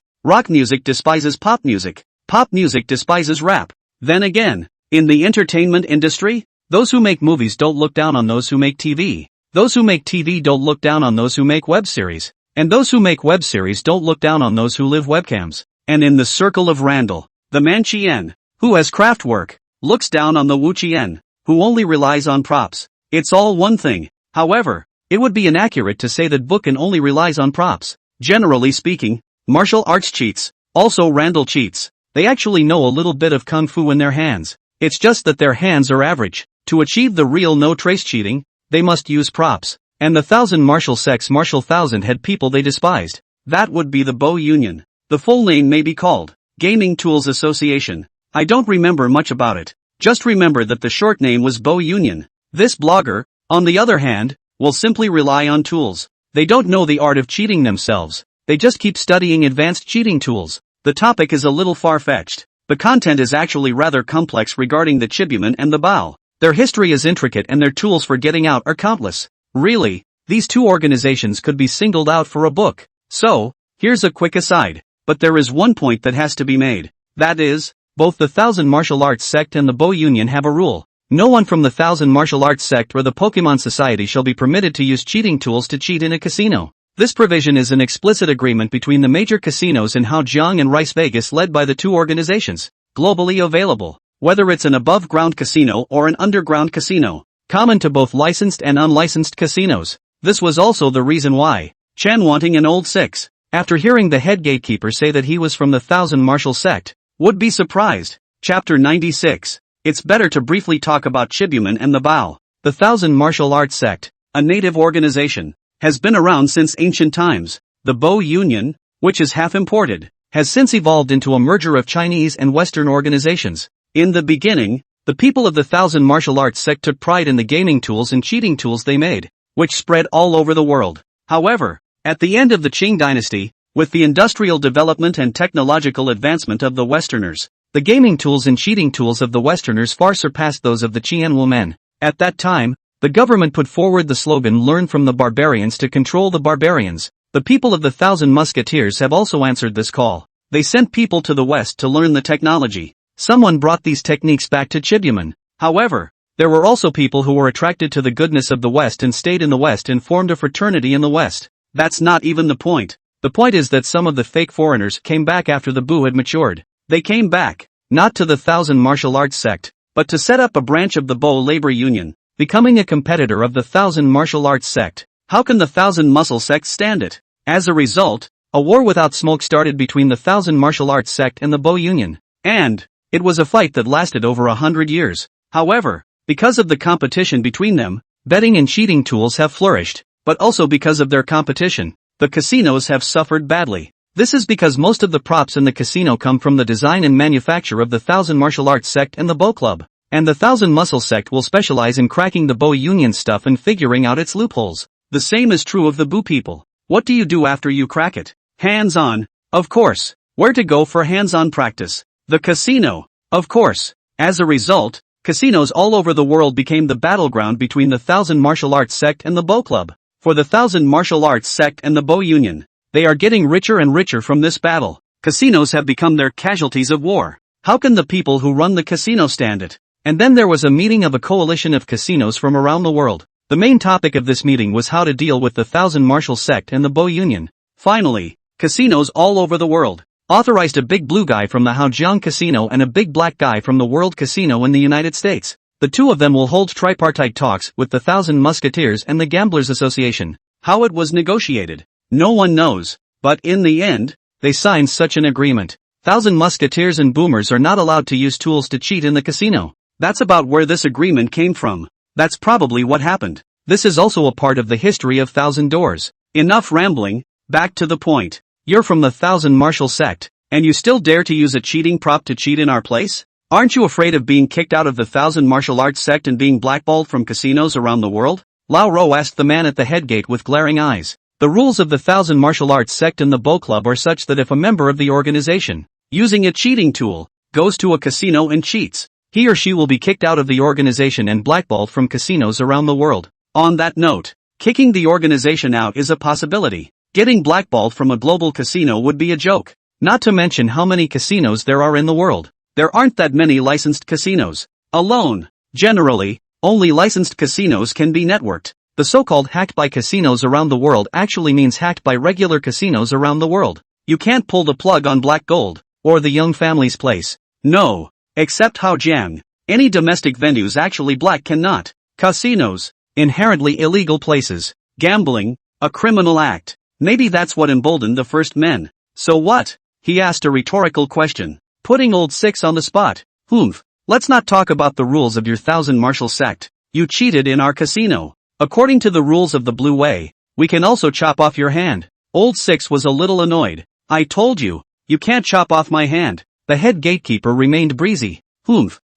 despises pop music despises rap. Then again, in the entertainment industry, those who make movies don't look down on those who make TV. Those who make TV don't look down on those who make web series. And those who make web series don't look down on those who live webcams. And in the circle of Randall, the Man Qian, who has craft work, looks down on the Wu Qian, who only relies on props. It's all one thing. However, it would be inaccurate to say that Bukan only relies on props. Generally speaking, martial arts cheats, also Randall cheats. They actually know a little bit of kung fu in their hands. It's just that their hands are average. To achieve the real no-trace cheating, they must use props. And the Thousand Martial Sects martial thousand had people they despised. That would be the Bo Union. The full name may be called Gaming Tools Association. I don't remember much about it. Just remember that the short name was Bo Union. This blogger, on the other hand, will simply rely on tools. They don't know the art of cheating themselves. They just keep studying advanced cheating tools. The topic is a little far-fetched. The content is actually rather complex regarding the Chibuman and the Bao. Their history is intricate and their tools for getting out are countless. Really, these two organizations could be singled out for a book. So, here's a quick aside. But there is one point that has to be made. That is, both the Thousand Martial Arts Sect and the Bo Union have a rule. No one from the Thousand Martial Arts Sect or the Pokemon Society shall be permitted to use cheating tools to cheat in a casino. This provision is an explicit agreement between the major casinos in Haojiang and Rice Vegas led by the two organizations. Globally available. Whether it's an above-ground casino or an underground casino. Common to both licensed and unlicensed casinos. This was also the reason why Chen, wanting an old six, after hearing the head gatekeeper say that he was from the Thousand Martial Sect, would be surprised. Chapter 96. It's better to briefly talk about Chibuman and the Bao. The Thousand Martial Arts Sect, a native organization, has been around since ancient times. The Bo Union, which is half imported, has since evolved into a merger of Chinese and Western organizations. In the beginning, the people of the Thousand Martial Arts Sect took pride in the gaming tools and cheating tools they made, which spread all over the world. However, at the end of the Qing dynasty, with the industrial development and technological advancement of the Westerners, the gaming tools and cheating tools of the Westerners far surpassed those of the Qianwu men. At that time, the government put forward the slogan "Learn from the barbarians to control the barbarians." The people of the Thousand Musketeers have also answered this call. They sent people to the West to learn the technology. Someone brought these techniques back to Chibuman. However, there were also people who were attracted to the goodness of the West and stayed in the West and formed a fraternity in the West. That's not even the point. The point is that some of the fake foreigners came back after the Bu had matured. They came back, not to the Thousand Martial Arts Sect, but to set up a branch of the Bo Labor Union, becoming a competitor of the Thousand Martial Arts Sect. How can the Thousand Muscle Sect stand it? As a result, a war without smoke started between the Thousand Martial Arts Sect and the Bo Union. And it was a fight that lasted over 100 years. However, because of the competition between them, betting and cheating tools have flourished, but also because of their competition, the casinos have suffered badly. This is because most of the props in the casino come from the design and manufacture of the Thousand Martial Arts Sect and the Bo Club. And the Thousand Muscle Sect will specialize in cracking the Bo Union stuff and figuring out its loopholes. The same is true of the Bu people. What do you do after you crack it? Hands-on, of course. Where to go for hands-on practice? The casino, of course. As a result, casinos all over the world became the battleground between the Thousand Martial Arts Sect and the Bo Club. For the Thousand Martial Arts Sect and the Bo Union, they are getting richer and richer from this battle. Casinos have become their casualties of war. How can the people who run the casino stand it? And then there was a meeting of a coalition of casinos from around the world. The main topic of this meeting was how to deal with the Thousand Martial Sect and the Bo Union. Finally, casinos all over the world authorized a big blue guy from the Haojiang Casino and a big black guy from the World Casino in the United States. The two of them will hold tripartite talks with the Thousand Musketeers and the Gamblers Association. How it was negotiated, no one knows, but in the end, they signed such an agreement. Thousand Musketeers and boomers are not allowed to use tools to cheat in the casino. That's about where this agreement came from. That's probably what happened. This is also a part of the history of Thousand Doors. Enough rambling, back to the point. You're from the Thousand Martial Sect, and you still dare to use a cheating prop to cheat in our place? Aren't you afraid of being kicked out of the Thousand Martial Arts sect and being blackballed from casinos around the world? Lao Ro asked the man at the head gate with glaring eyes. The rules of the Thousand Martial Arts sect and the Bo Club are such that if a member of the organization, using a cheating tool, goes to a casino and cheats, he or she will be kicked out of the organization and blackballed from casinos around the world. On that note, kicking the organization out is a possibility. Getting blackballed from a global casino would be a joke. Not to mention how many casinos there are in the world. There aren't that many licensed casinos. Alone. Generally, only licensed casinos can be networked. The so-called hacked by casinos around the world actually means hacked by regular casinos around the world. You can't pull the plug on Black Gold, or the Young Family's place. No. Except Hao Jiang. Any domestic venues actually black cannot. Casinos. Inherently illegal places. Gambling. A criminal act. Maybe that's what emboldened the first men. So what? He asked a rhetorical question, putting old Six on the spot. Let's not talk about the rules of your Thousand Martial sect. You cheated in our casino. According to the rules of the Blue Way, we can also chop off your hand. Old Six was a little annoyed. I told you, you can't chop off my hand. The head gatekeeper remained breezy.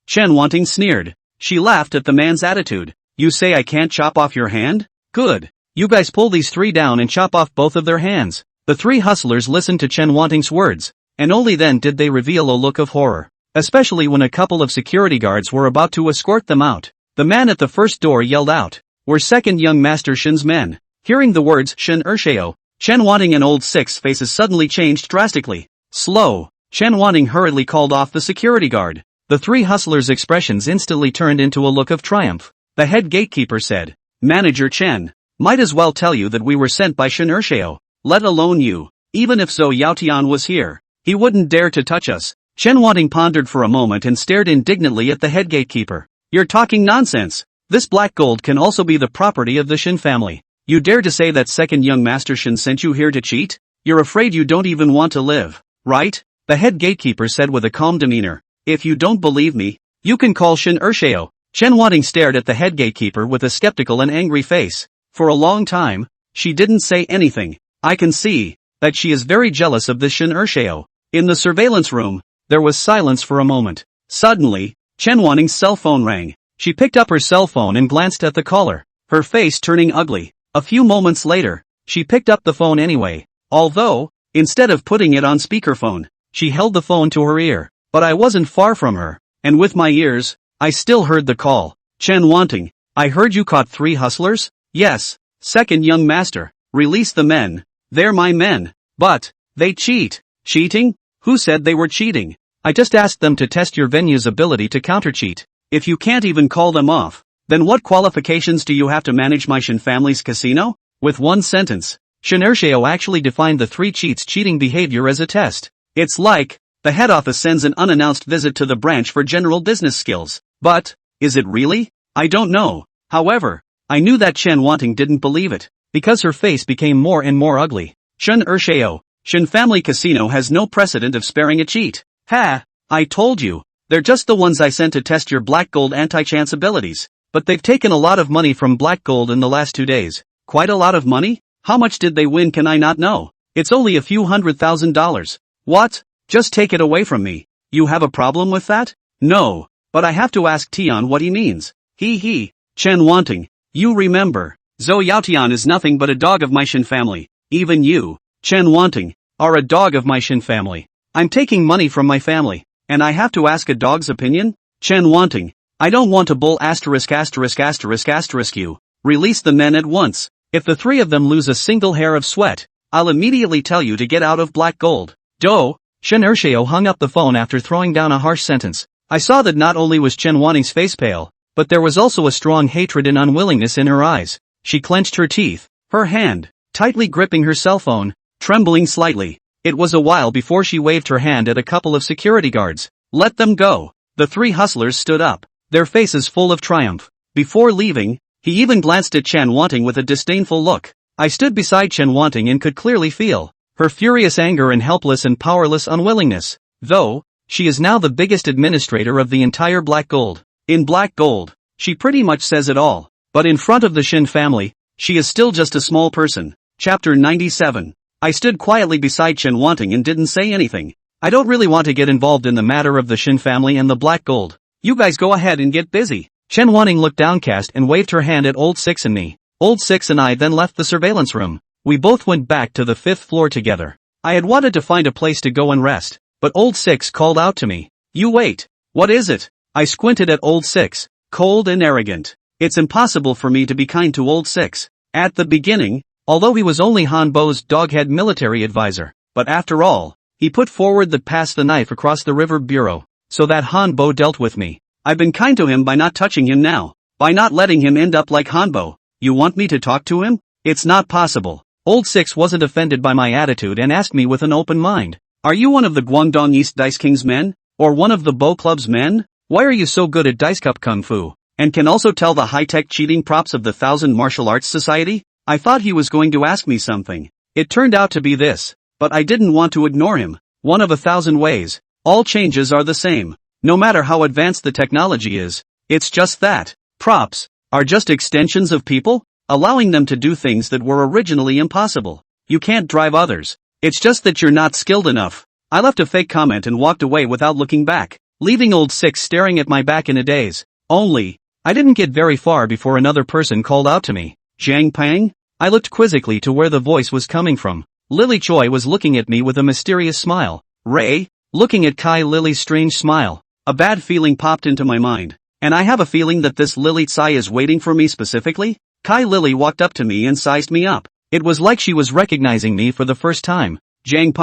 Chen Wanting sneered. She laughed at the man's attitude. You say I can't chop off your hand? Good. You guys pull these three down and chop off both of their hands. The three hustlers listened to Chen Wanting's words, and only then did they reveal a look of horror. Especially when a couple of security guards were about to escort them out. The man at the first door yelled out, "We're second young master Shen's men." Hearing the words Shen Ershao, Chen Wanting and Old Six faces suddenly changed drastically. Slow. Chen Wanting hurriedly called off the security guard. The three hustlers' expressions instantly turned into a look of triumph. The head gatekeeper said, "Manager Chen, might as well tell you that we were sent by Shen Ershao. Let alone you. Even if Zhou Yaotian was here, he wouldn't dare to touch us." Chen Wanting pondered for a moment and stared indignantly at the head gatekeeper. "You're talking nonsense. This black gold can also be the property of the Shen family. You dare to say that second young master Shen sent you here to cheat? You're afraid you don't even want to live, right?" The head gatekeeper said with a calm demeanor. "If you don't believe me, you can call Shen Ershao." Chen Wanting stared at the head gatekeeper with a skeptical and angry face. For a long time, she didn't say anything. I can see that she is very jealous of this Shen Ershao. In the surveillance room, there was silence for a moment. Suddenly, Chen Wanting's cell phone rang. She picked up her cell phone and glanced at the caller, her face turning ugly. A few moments later, she picked up the phone anyway. Although, instead of putting it on speakerphone, she held the phone to her ear. But I wasn't far from her, and with my ears, I still heard the call. "Chen Wanting, I heard you caught 3 hustlers?" "Yes, second young master. Release the men. They're my men." "But, they cheat." "Cheating? Who said they were cheating? I just asked them to test your venue's ability to countercheat. If you can't even call them off, then what qualifications do you have to manage my Shen family's casino?" With one sentence, Shen Ershao actually defined the 3 cheats' cheating behavior as a test. It's like, the head office sends an unannounced visit to the branch for general business skills. But, is it really? I don't know. However, I knew that Chen Wanting didn't believe it, because her face became more and more ugly. "Shen Ershao, Shen family casino has no precedent of sparing a cheat." "Ha! I told you, they're just the ones I sent to test your Black Gold anti-chance abilities. But they've taken a lot of money from Black Gold in the last 2 days. Quite a lot of money? How much did they win can I not know? It's only a few $100,000. What? Just take it away from me. You have a problem with that?" "No, but I have to ask Tian what he means." He. "Chen Wanting, you remember, Zhou Yaotian is nothing but a dog of my Shen family. Even you, Chen Wanting, are a dog of my Shen family. I'm taking money from my family, and I have to ask a dog's opinion? Chen Wanting, I don't want to bull ***** you. Release the men at once. If the 3 of them lose a single hair of sweat, I'll immediately tell you to get out of Black Gold." "Do." Shen Ershao hung up the phone after throwing down a harsh sentence. I saw that not only was Chen Wanting's face pale, but there was also a strong hatred and unwillingness in her eyes. She clenched her teeth, her hand, tightly gripping her cell phone, trembling slightly. It was a while before she waved her hand at a couple of security guards. "Let them go." The 3 hustlers stood up, their faces full of triumph. Before leaving, he even glanced at Chen Wanting with a disdainful look. I stood beside Chen Wanting and could clearly feel her furious anger and helpless and powerless unwillingness. Though, she is now the biggest administrator of the entire Black Gold. In Black Gold, she pretty much says it all. But in front of the Shen family, she is still just a small person. Chapter 97. I stood quietly beside Chen Wanting and didn't say anything. I don't really want to get involved in the matter of the Shin family and the black gold. You guys go ahead and get busy. Chen Wanting looked downcast and waved her hand at Old Six and me. Old Six and I then left the surveillance room. We both went back to the 5th floor together. I had wanted to find a place to go and rest, but Old Six called out to me. You wait. What is it? I squinted at Old Six, cold and arrogant. It's impossible for me to be kind to Old Six. At the beginning, although he was only Han Bo's doghead military advisor, but after all, he put forward that pass the knife across the river bureau, so that Han Bo dealt with me. I've been kind to him by not touching him now, by not letting him end up like Han Bo. You want me to talk to him? It's not possible. Old Six wasn't offended by my attitude and asked me with an open mind. Are you one of the Guangdong East Dice King's men? Or one of the Bo Club's men? Why are you so good at Dice Cup Kung Fu? And can also tell the high-tech cheating props of the Thousand Martial Arts Society? I thought he was going to ask me something. It turned out to be this. But I didn't want to ignore him. One of 1,000 ways. All changes are the same. No matter how advanced the technology is. It's just that. Props are just extensions of people, allowing them to do things that were originally impossible. You can't drive others. It's just that you're not skilled enough. I left a fake comment and walked away without looking back, leaving Old Six staring at my back in a daze. Only, I didn't get very far before another person called out to me. Zhang Pang? I looked quizzically to where the voice was coming from. Lily Choi was looking at me with a mysterious smile. Ray? Looking at Kai Lily's strange smile. A bad feeling popped into my mind. And I have a feeling that this Lily Tsai is waiting for me specifically? Kai Lily walked up to me and sized me up. It was like she was recognizing me for the first time. Zhang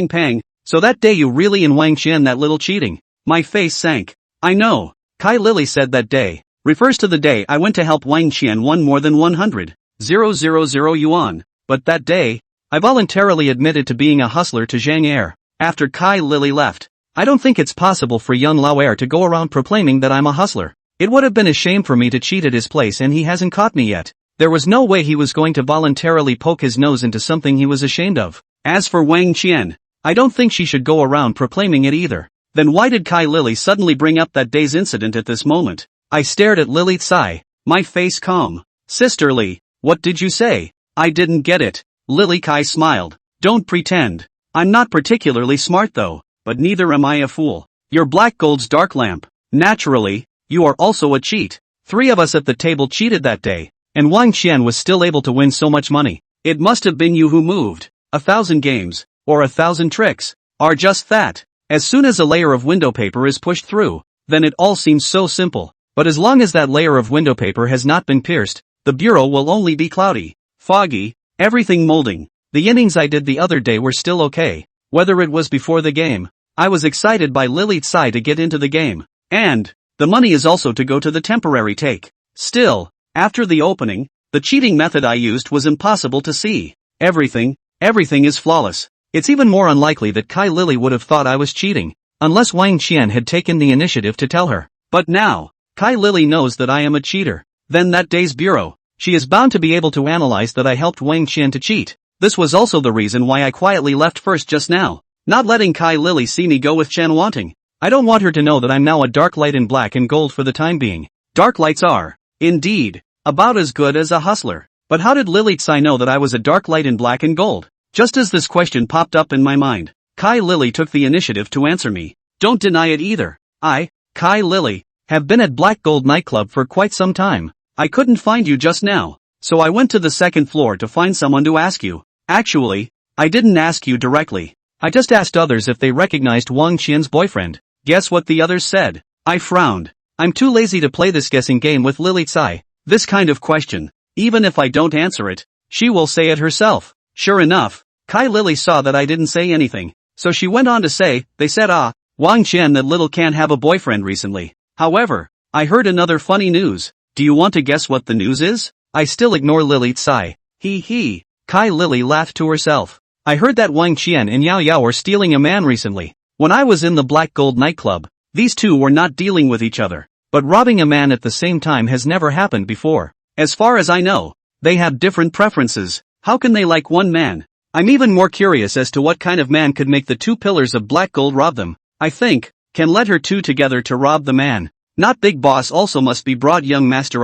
Pang, so that day you really and Wang Qian that little cheating. My face sank. I know. Kai Lily said that day refers to the day I went to help Wang Qian won more than 100,000 yuan. But that day, I voluntarily admitted to being a hustler to Zhang Er. After Kai Lily left, I don't think it's possible for young Lao Er to go around proclaiming that I'm a hustler. It would have been a shame for me to cheat at his place and he hasn't caught me yet. There was no way he was going to voluntarily poke his nose into something he was ashamed of. As for Wang Qian, I don't think she should go around proclaiming it either. Then why did Kai Lily suddenly bring up that day's incident at this moment? I stared at Lily Tsai, my face calm. Sisterly, what did you say? I didn't get it. Lily Kai smiled. Don't pretend. I'm not particularly smart though, but neither am I a fool. You're Black Gold's dark lamp. Naturally, you are also a cheat. 3 of us at the table cheated that day, and Wang Qian was still able to win so much money. It must have been you who moved. 1,000 games, or 1,000 tricks, are just that. As soon as a layer of window paper is pushed through, then it all seems so simple. But as long as that layer of window paper has not been pierced, the bureau will only be cloudy, foggy, everything molding. The innings I did the other day were still okay. Whether it was before the game, I was excited by Lily Tsai to get into the game. And the money is also to go to the temporary take. Still, after the opening, the cheating method I used was impossible to see. Everything is flawless. It's even more unlikely that Kai Lily would have thought I was cheating, unless Wang Qian had taken the initiative to tell her. But now, Kai Lily knows that I am a cheater. Then that day's bureau, she is bound to be able to analyze that I helped Wang Qian to cheat. This was also the reason why I quietly left first just now, not letting Kai Lily see me go with Chen Wanting. I don't want her to know that I'm now a dark light in black and gold for the time being. Dark lights are, indeed, about as good as a hustler. But how did Lily Tsai know that I was a dark light in black and gold? Just as this question popped up in my mind, Kai Lily took the initiative to answer me. Don't deny it either. I, Kai Lily, have been at Black Gold nightclub for quite some time. I couldn't find you just now, so I went to the 2nd floor to find someone to ask you. Actually, I didn't ask you directly. I just asked others if they recognized Wang Qian's boyfriend. Guess what the others said? I frowned. I'm too lazy to play this guessing game with Lily Tsai. This kind of question, even if I don't answer it, she will say it herself. Sure enough, Kai Lily saw that I didn't say anything, so she went on to say, they said Wang Qian that little can't have a boyfriend recently. However, I heard another funny news. Do you want to guess what the news is? I still ignore Lily Tsai. He. Kai Lily laughed to herself. I heard that Wang Qian and Yao Yao were stealing a man recently. When I was in the Black Gold nightclub, these two were not dealing with each other. But robbing a man at the same time has never happened before. As far as I know, they have different preferences. How can they like one man? I'm even more curious as to what kind of man could make the 2 pillars of Black Gold rob them. I think, can let her 2 together to rob the man. Not Big Boss also must be broad young Master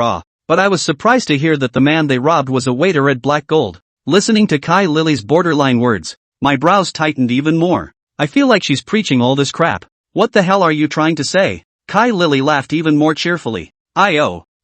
but I was surprised to hear that the man they robbed was a waiter at Black Gold. Listening to Kai Lily's borderline words, my brows tightened even more. I feel like she's preaching all this crap. What the hell are you trying to say? Kai Lily laughed even more cheerfully.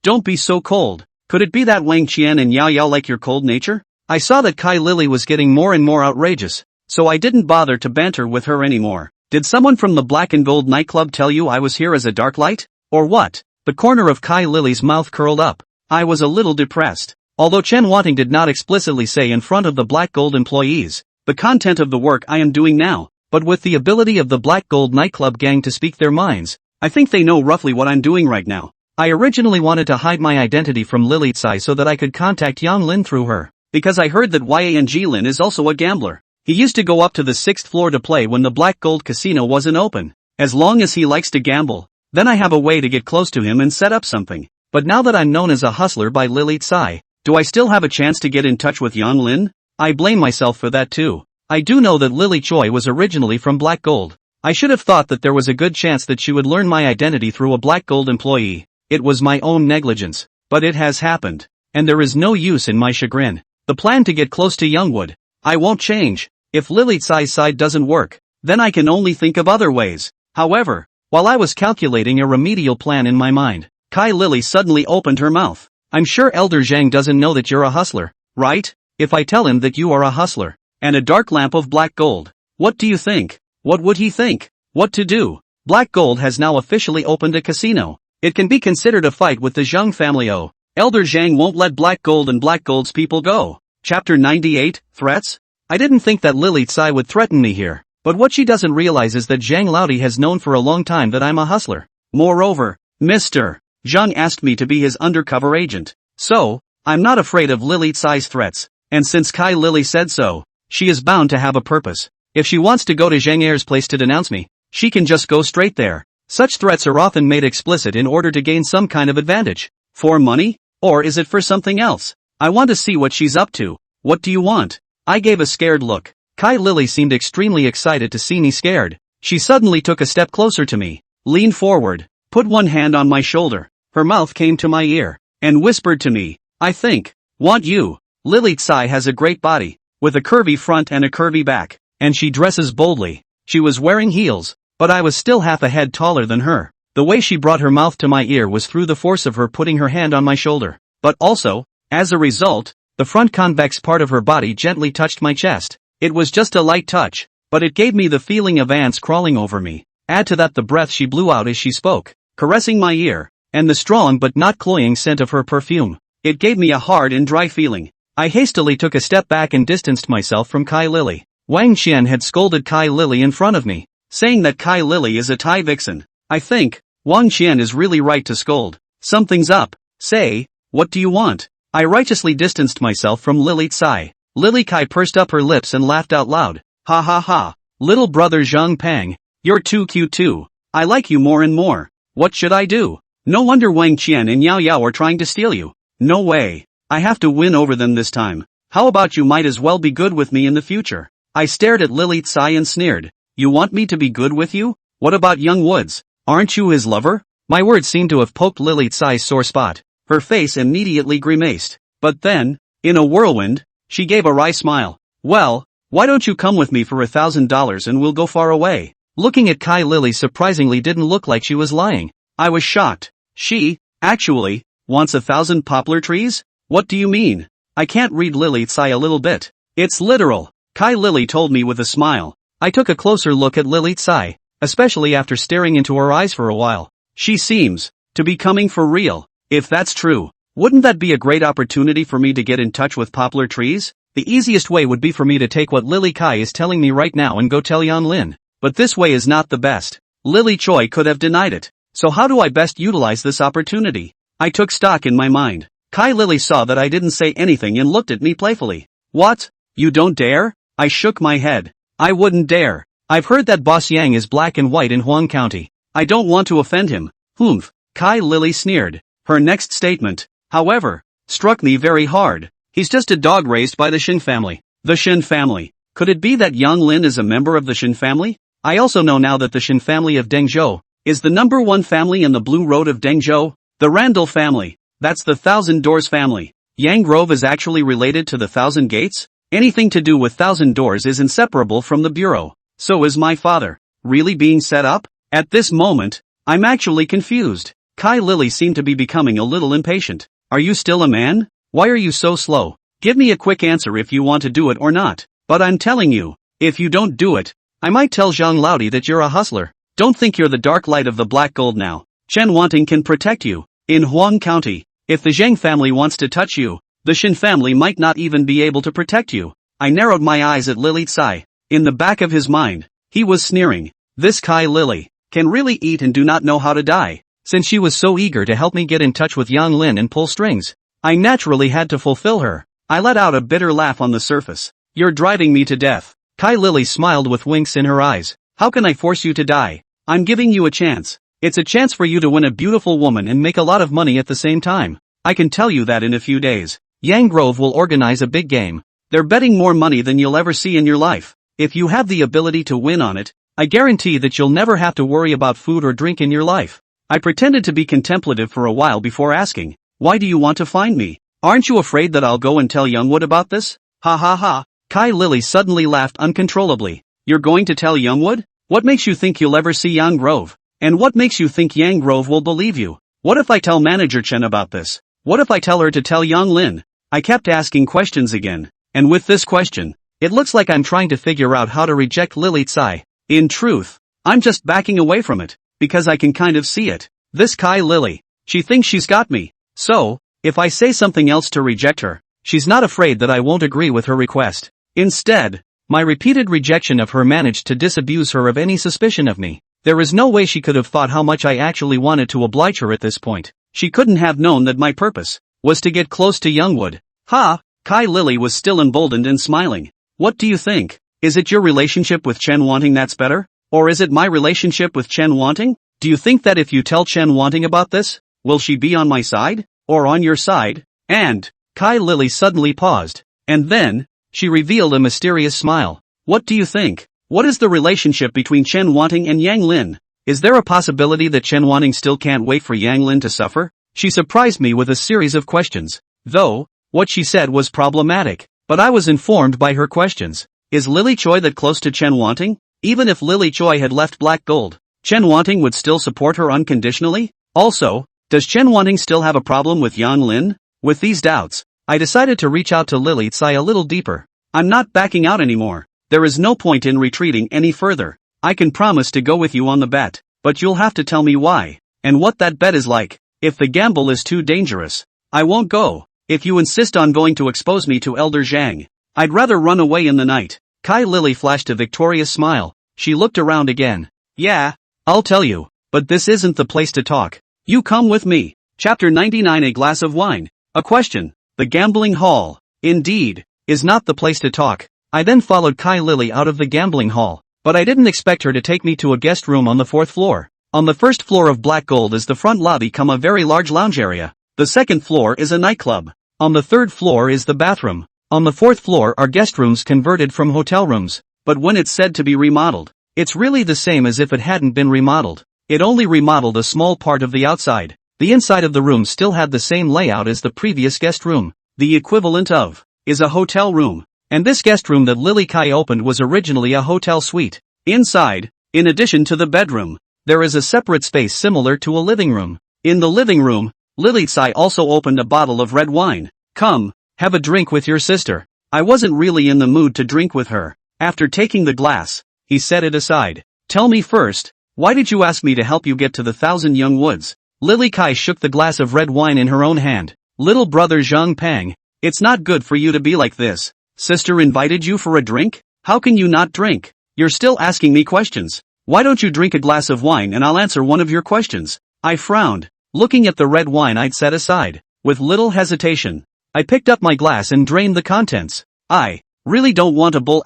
Don't be so cold. Could it be that Wang Qian and Yao Yao like your cold nature? I saw that Kai Lily was getting more and more outrageous, so I didn't bother to banter with her anymore. Did someone from the Black and Gold nightclub tell you I was here as a dark light? Or what? The corner of Kai Lily's mouth curled up. I was a little depressed. Although Chen Wanting did not explicitly say in front of the Black Gold employees the content of the work I am doing now, but with the ability of the Black Gold nightclub gang to speak their minds, I think they know roughly what I'm doing right now. I originally wanted to hide my identity from Lily Tsai so that I could contact Yang Lin through her, because I heard that Yang Lin is also a gambler. He used to go up to the 6th floor to play when the Black Gold casino wasn't open. As long as he likes to gamble, then I have a way to get close to him and set up something. But now that I'm known as a hustler by Lily Tsai, do I still have a chance to get in touch with Yang Lin? I blame myself for that too. I do know that Lily Choi was originally from Black Gold. I should have thought that there was a good chance that she would learn my identity through a Black Gold employee. It was my own negligence. But it has happened. And there is no use in my chagrin. The plan to get close to Youngwood. I won't change. If Lily Tsai's side doesn't work, then I can only think of other ways. However, while I was calculating a remedial plan in my mind, Kai Lily suddenly opened her mouth. I'm sure Elder Zhang doesn't know that you're a hustler, right? If I tell him that you are a hustler, and a dark lamp of black gold, what do you think? What would he think? What to do? Black Gold has now officially opened a casino. It can be considered a fight with the Zhang family. Elder Zhang won't let Black Gold and Black Gold's people go. Chapter 98, Threats? I didn't think that Lily Tsai would threaten me here, but what she doesn't realize is that Zhang Laudi has known for a long time that I'm a hustler. Moreover, Mr. Zhang asked me to be his undercover agent. So, I'm not afraid of Lily Tsai's threats, and since Kai Lily said so, she is bound to have a purpose. If she wants to go to Zhang Er's place to denounce me, she can just go straight there. Such threats are often made explicit in order to gain some kind of advantage. For money? Or is it for something else? I want to see what she's up to. What do you want? I gave a scared look. Kai Lily seemed extremely excited to see me scared. She suddenly took a step closer to me, leaned forward, put one hand on my shoulder, her mouth came to my ear, and whispered to me, I think, want you. Lily Tsai has a great body, with a curvy front and a curvy back, and she dresses boldly. She was wearing heels, but I was still half a head taller than her. The way she brought her mouth to my ear was through the force of her putting her hand on my shoulder, but also, as a result, the front convex part of her body gently touched my chest. It was just a light touch, but it gave me the feeling of ants crawling over me. Add to that the breath she blew out as she spoke, caressing my ear, and the strong but not cloying scent of her perfume. It gave me a hard and dry feeling. I hastily took a step back and distanced myself from Kai Lily. Wang Qian had scolded Kai Lily in front of me, saying that Kai Lily is a Thai vixen. I think, Wang Qian is really right to scold. Something's up. Say, what do you want? I righteously distanced myself from Lily Tsai. Lily Kai pursed up her lips and laughed out loud. Ha ha ha. Little brother Zhang Pang, you're too cute too. I like you more and more. What should I do? No wonder Wang Qian and Yao Yao are trying to steal you. No way. I have to win over them this time. How about you might as well be good with me in the future? I stared at Lily Tsai and sneered. You want me to be good with you? What about Young Woods? Aren't you his lover? My words seemed to have poked Lily Tsai's sore spot. Her face immediately grimaced. But then, in a whirlwind, she gave a wry smile. Well, why don't you come with me for $1,000 and we'll go far away? Looking at Kai Lily surprisingly didn't look like she was lying. I was shocked. She, actually, wants 1,000 poplar trees? What do you mean? I can't read Lily Tsai a little bit. It's literal. Kai Lily told me with a smile. I took a closer look at Lily Tsai, especially after staring into her eyes for a while. She seems to be coming for real. If that's true, wouldn't that be a great opportunity for me to get in touch with poplar trees? The easiest way would be for me to take what Lily Kai is telling me right now and go tell Yan Lin. But this way is not the best. Lily Choi could have denied it. So how do I best utilize this opportunity? I took stock in my mind. Kai Lily saw that I didn't say anything and looked at me playfully. What? You don't dare? I shook my head. I wouldn't dare. I've heard that Boss Yang is black and white in Huang County. I don't want to offend him. Humph. Kai Lily sneered. Her next statement, however, struck me very hard. He's just a dog raised by the Shin family. The Shin family. Could it be that Yang Lin is a member of the Shin family? I also know now that the Shin family of Dengzhou is the #1 family in the Blue Road of Dengzhou. The Randall family. That's the Thousand Doors family. Yang Grove is actually related to the Thousand Gates? Anything to do with Thousand Doors is inseparable from the Bureau. So is my father. Really being set up? At this moment, I'm actually confused. Kai Lily seemed to be becoming a little impatient. Are you still a man? Why are you so slow? Give me a quick answer if you want to do it or not. But I'm telling you, if you don't do it, I might tell Zhang Laodi that you're a hustler. Don't think you're the dark light of the black gold now. Chen Wanting can protect you. In Huang County, if the Zhang family wants to touch you, the Shin family might not even be able to protect you. I narrowed my eyes at Lily Tsai. In the back of his mind, he was sneering. This Kai Lily can really eat and do not know how to die. Since she was so eager to help me get in touch with Yang Lin and pull strings, I naturally had to fulfill her. I let out a bitter laugh on the surface. You're driving me to death. Kai Lily smiled with winks in her eyes. How can I force you to die? I'm giving you a chance. It's a chance for you to win a beautiful woman and make a lot of money at the same time. I can tell you that in a few days, Yang Grove will organize a big game. They're betting more money than you'll ever see in your life. If you have the ability to win on it, I guarantee that you'll never have to worry about food or drink in your life. I pretended to be contemplative for a while before asking, why do you want to find me? Aren't you afraid that I'll go and tell Youngwood about this? Ha ha ha. Kai Lily suddenly laughed uncontrollably. You're going to tell Youngwood? What makes you think you'll ever see Yang Grove? And what makes you think Yang Grove will believe you? What if I tell Manager Chen about this? What if I tell her to tell Yang Lin? I kept asking questions again. And with this question, it looks like I'm trying to figure out how to reject Lily Tsai. In truth, I'm just backing away from it, because I can kind of see it. This Kai Lily, she thinks she's got me. So, if I say something else to reject her, she's not afraid that I won't agree with her request. Instead, my repeated rejection of her managed to disabuse her of any suspicion of me. There is no way she could have thought how much I actually wanted to oblige her at this point. She couldn't have known that my purpose was to get close to Youngwood. Ha! Kai Lily was still emboldened and smiling. What do you think? Is it your relationship with Chen Wanting that's better? Or is it my relationship with Chen Wanting? Do you think that if you tell Chen Wanting about this, will she be on my side? Or on your side? And, Kai Lily suddenly paused. And then, she revealed a mysterious smile. What do you think? What is the relationship between Chen Wanting and Yang Lin? Is there a possibility that Chen Wanting still can't wait for Yang Lin to suffer? She surprised me with a series of questions. Though, what she said was problematic, but I was informed by her questions. Is Lily Choi that close to Chen Wanting? Even if Lily Choi had left Black Gold, Chen Wanting would still support her unconditionally? Also, does Chen Wanting still have a problem with Yang Lin? With these doubts, I decided to reach out to Lily Tsai a little deeper. I'm not backing out anymore. There is no point in retreating any further. I can promise to go with you on the bet, but you'll have to tell me why, and what that bet is like. If the gamble is too dangerous, I won't go. If you insist on going to expose me to Elder Zhang, I'd rather run away in the night. Kai Lily flashed a victorious smile. She looked around again. Yeah, I'll tell you, but this isn't the place to talk. You come with me. Chapter 99. A glass of wine. A question. The gambling hall, indeed, is not the place to talk. I then followed Kai Lily out of the gambling hall, but I didn't expect her to take me to a guest room on the 4th floor. On the 1st floor of Black Gold is the front lobby come a very large lounge area. The 2nd floor is a nightclub. On the 3rd floor is the bathroom. On the 4th floor are guest rooms converted from hotel rooms, but when it's said to be remodeled, it's really the same as if it hadn't been remodeled. It only remodeled a small part of the outside. The inside of the room still had the same layout as the previous guest room. The equivalent of is a hotel room. And this guest room that Lily Kai opened was originally a hotel suite. Inside, in addition to the bedroom, there is a separate space similar to a living room. In the living room, Lily Tsai also opened a bottle of red wine. Come, have a drink with your sister. I wasn't really in the mood to drink with her. After taking the glass, he set it aside. Tell me first, why did you ask me to help you get to the Thousand Young Woods? Lily Kai shook the glass of red wine in her own hand. Little brother Zhang Pang, it's not good for you to be like this. Sister invited you for a drink? How can you not drink? You're still asking me questions. Why don't you drink a glass of wine and I'll answer one of your questions? I frowned, looking at the red wine I'd set aside. With little hesitation, I picked up my glass and drained the contents. I really don't want a bull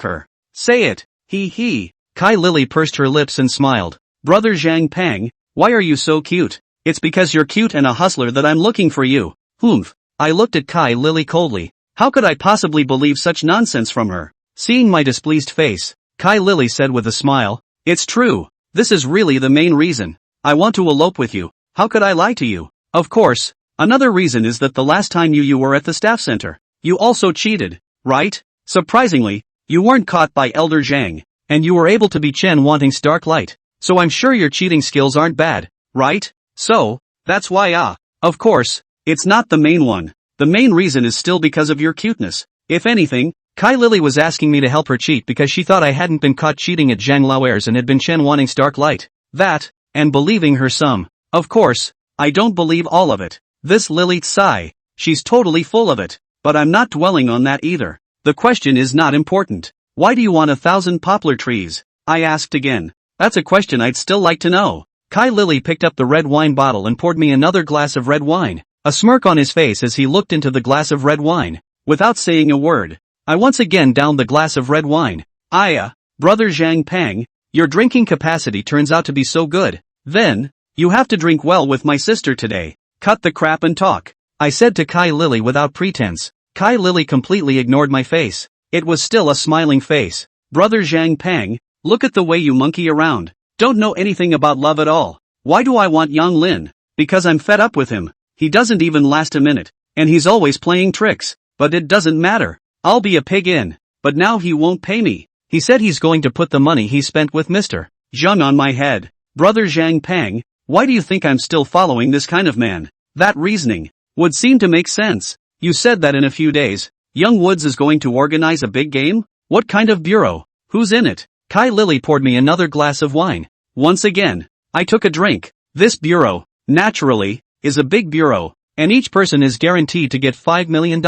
her. Say it, he. Kai Lily pursed her lips and smiled. Brother Zhang Pang, why are you so cute? It's because you're cute and a hustler that I'm looking for you. Humph. I looked at Kai Lily coldly. How could I possibly believe such nonsense from her? Seeing my displeased face, Kai Lily said with a smile, it's true. This is really the main reason. I want to elope with you. How could I lie to you? Of course, another reason is that the last time you were at the staff center, you also cheated, right? Surprisingly, You weren't caught by Elder Zhang, and you were able to be Chen wanting dark light, so I'm sure your cheating skills aren't bad, right? So, that's why of course, it's not the main one. The main reason is still because of your cuteness. If anything, Kai Lily was asking me to help her cheat because she thought I hadn't been caught cheating at Zhang Lauer's and had been Chen wanting dark light. That, and believing her some. Of course, I don't believe all of it. This Lily Tsai, she's totally full of it. But I'm not dwelling on that either. The question is not important. Why do you want 1,000 poplar trees? I asked again. That's a question I'd still like to know. Kai Lily picked up the red wine bottle and poured me another glass of red wine. A smirk on his face as he looked into the glass of red wine. Without saying a word, I once again downed the glass of red wine. Brother Zhang Pang, your drinking capacity turns out to be so good. Then, you have to drink well with my sister today. Cut the crap and talk, I said to Kai Lily without pretense. Kai Lily completely ignored my face. It was still a smiling face. Brother Zhang Pang, look at the way you monkey around. Don't know anything about love at all. Why do I want Yang Lin? Because I'm fed up with him. He doesn't even last a minute, and he's always playing tricks. But it doesn't matter. I'll be a pig in. But now he won't pay me. He said he's going to put the money he spent with Mr. Zhang on my head. Brother Zhang Pang, why do you think I'm still following this kind of man? That reasoning would seem to make sense. You said that in a few days, Young Woods is going to organize a big game? What kind of bureau? Who's in it? Kai Lily poured me another glass of wine. Once again, I took a drink. This bureau, naturally, is a big bureau, and each person is guaranteed to get $5 million.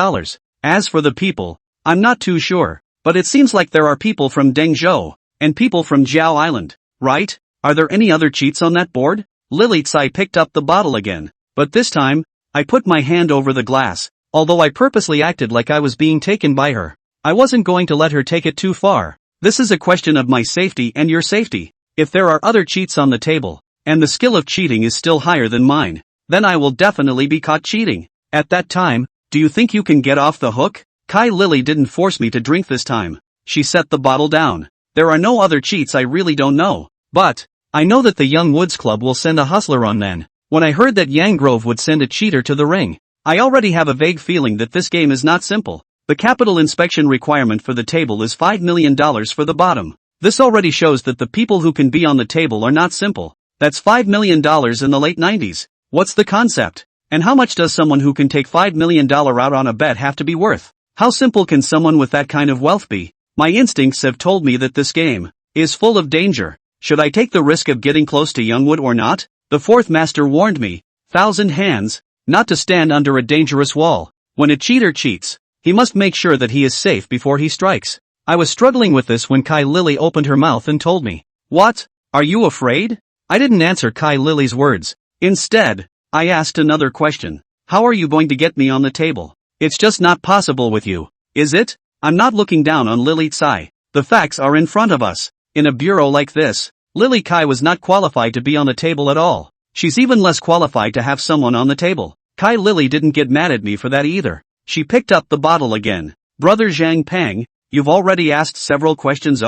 As for the people, I'm not too sure, but it seems like there are people from Dengzhou, and people from Jiao Island, right? Are there any other cheats on that board? Lily Tsai picked up the bottle again, but this time, I put my hand over the glass, although I purposely acted like I was being taken by her. I wasn't going to let her take it too far. This is a question of my safety and your safety. If there are other cheats on the table, and the skill of cheating is still higher than mine, then I will definitely be caught cheating. At that time, do you think you can get off the hook? Kai Lily didn't force me to drink this time. She set the bottle down. There are no other cheats I really don't know. But, I know that the Young Woods Club will send a hustler on then. When I heard that Yang Grove would send a cheater to the ring, I already have a vague feeling that this game is not simple. The capital inspection requirement for the table is $5 million for the bottom. This already shows that the people who can be on the table are not simple. That's $5 million in the late 90s. What's the concept? And how much does someone who can take $5 million out on a bet have to be worth? How simple can someone with that kind of wealth be? My instincts have told me that this game is full of danger. Should I take the risk of getting close to Youngwood or not? The fourth master warned me, 1,000 hands, not to stand under a dangerous wall. When a cheater cheats, he must make sure that he is safe before he strikes. I was struggling with this when Kai Lily opened her mouth and told me, "What? Are you afraid?" I didn't answer Kai Lily's words. Instead, I asked another question. How are you going to get me on the table? It's just not possible with you, is it? I'm not looking down on Lily Tsai. The facts are in front of us. In a bureau like this, Lily Kai was not qualified to be on the table at all. She's even less qualified to have someone on the table. Kai Lily didn't get mad at me for that either. She picked up the bottle again. Brother Zhang Pang, you've already asked several questions.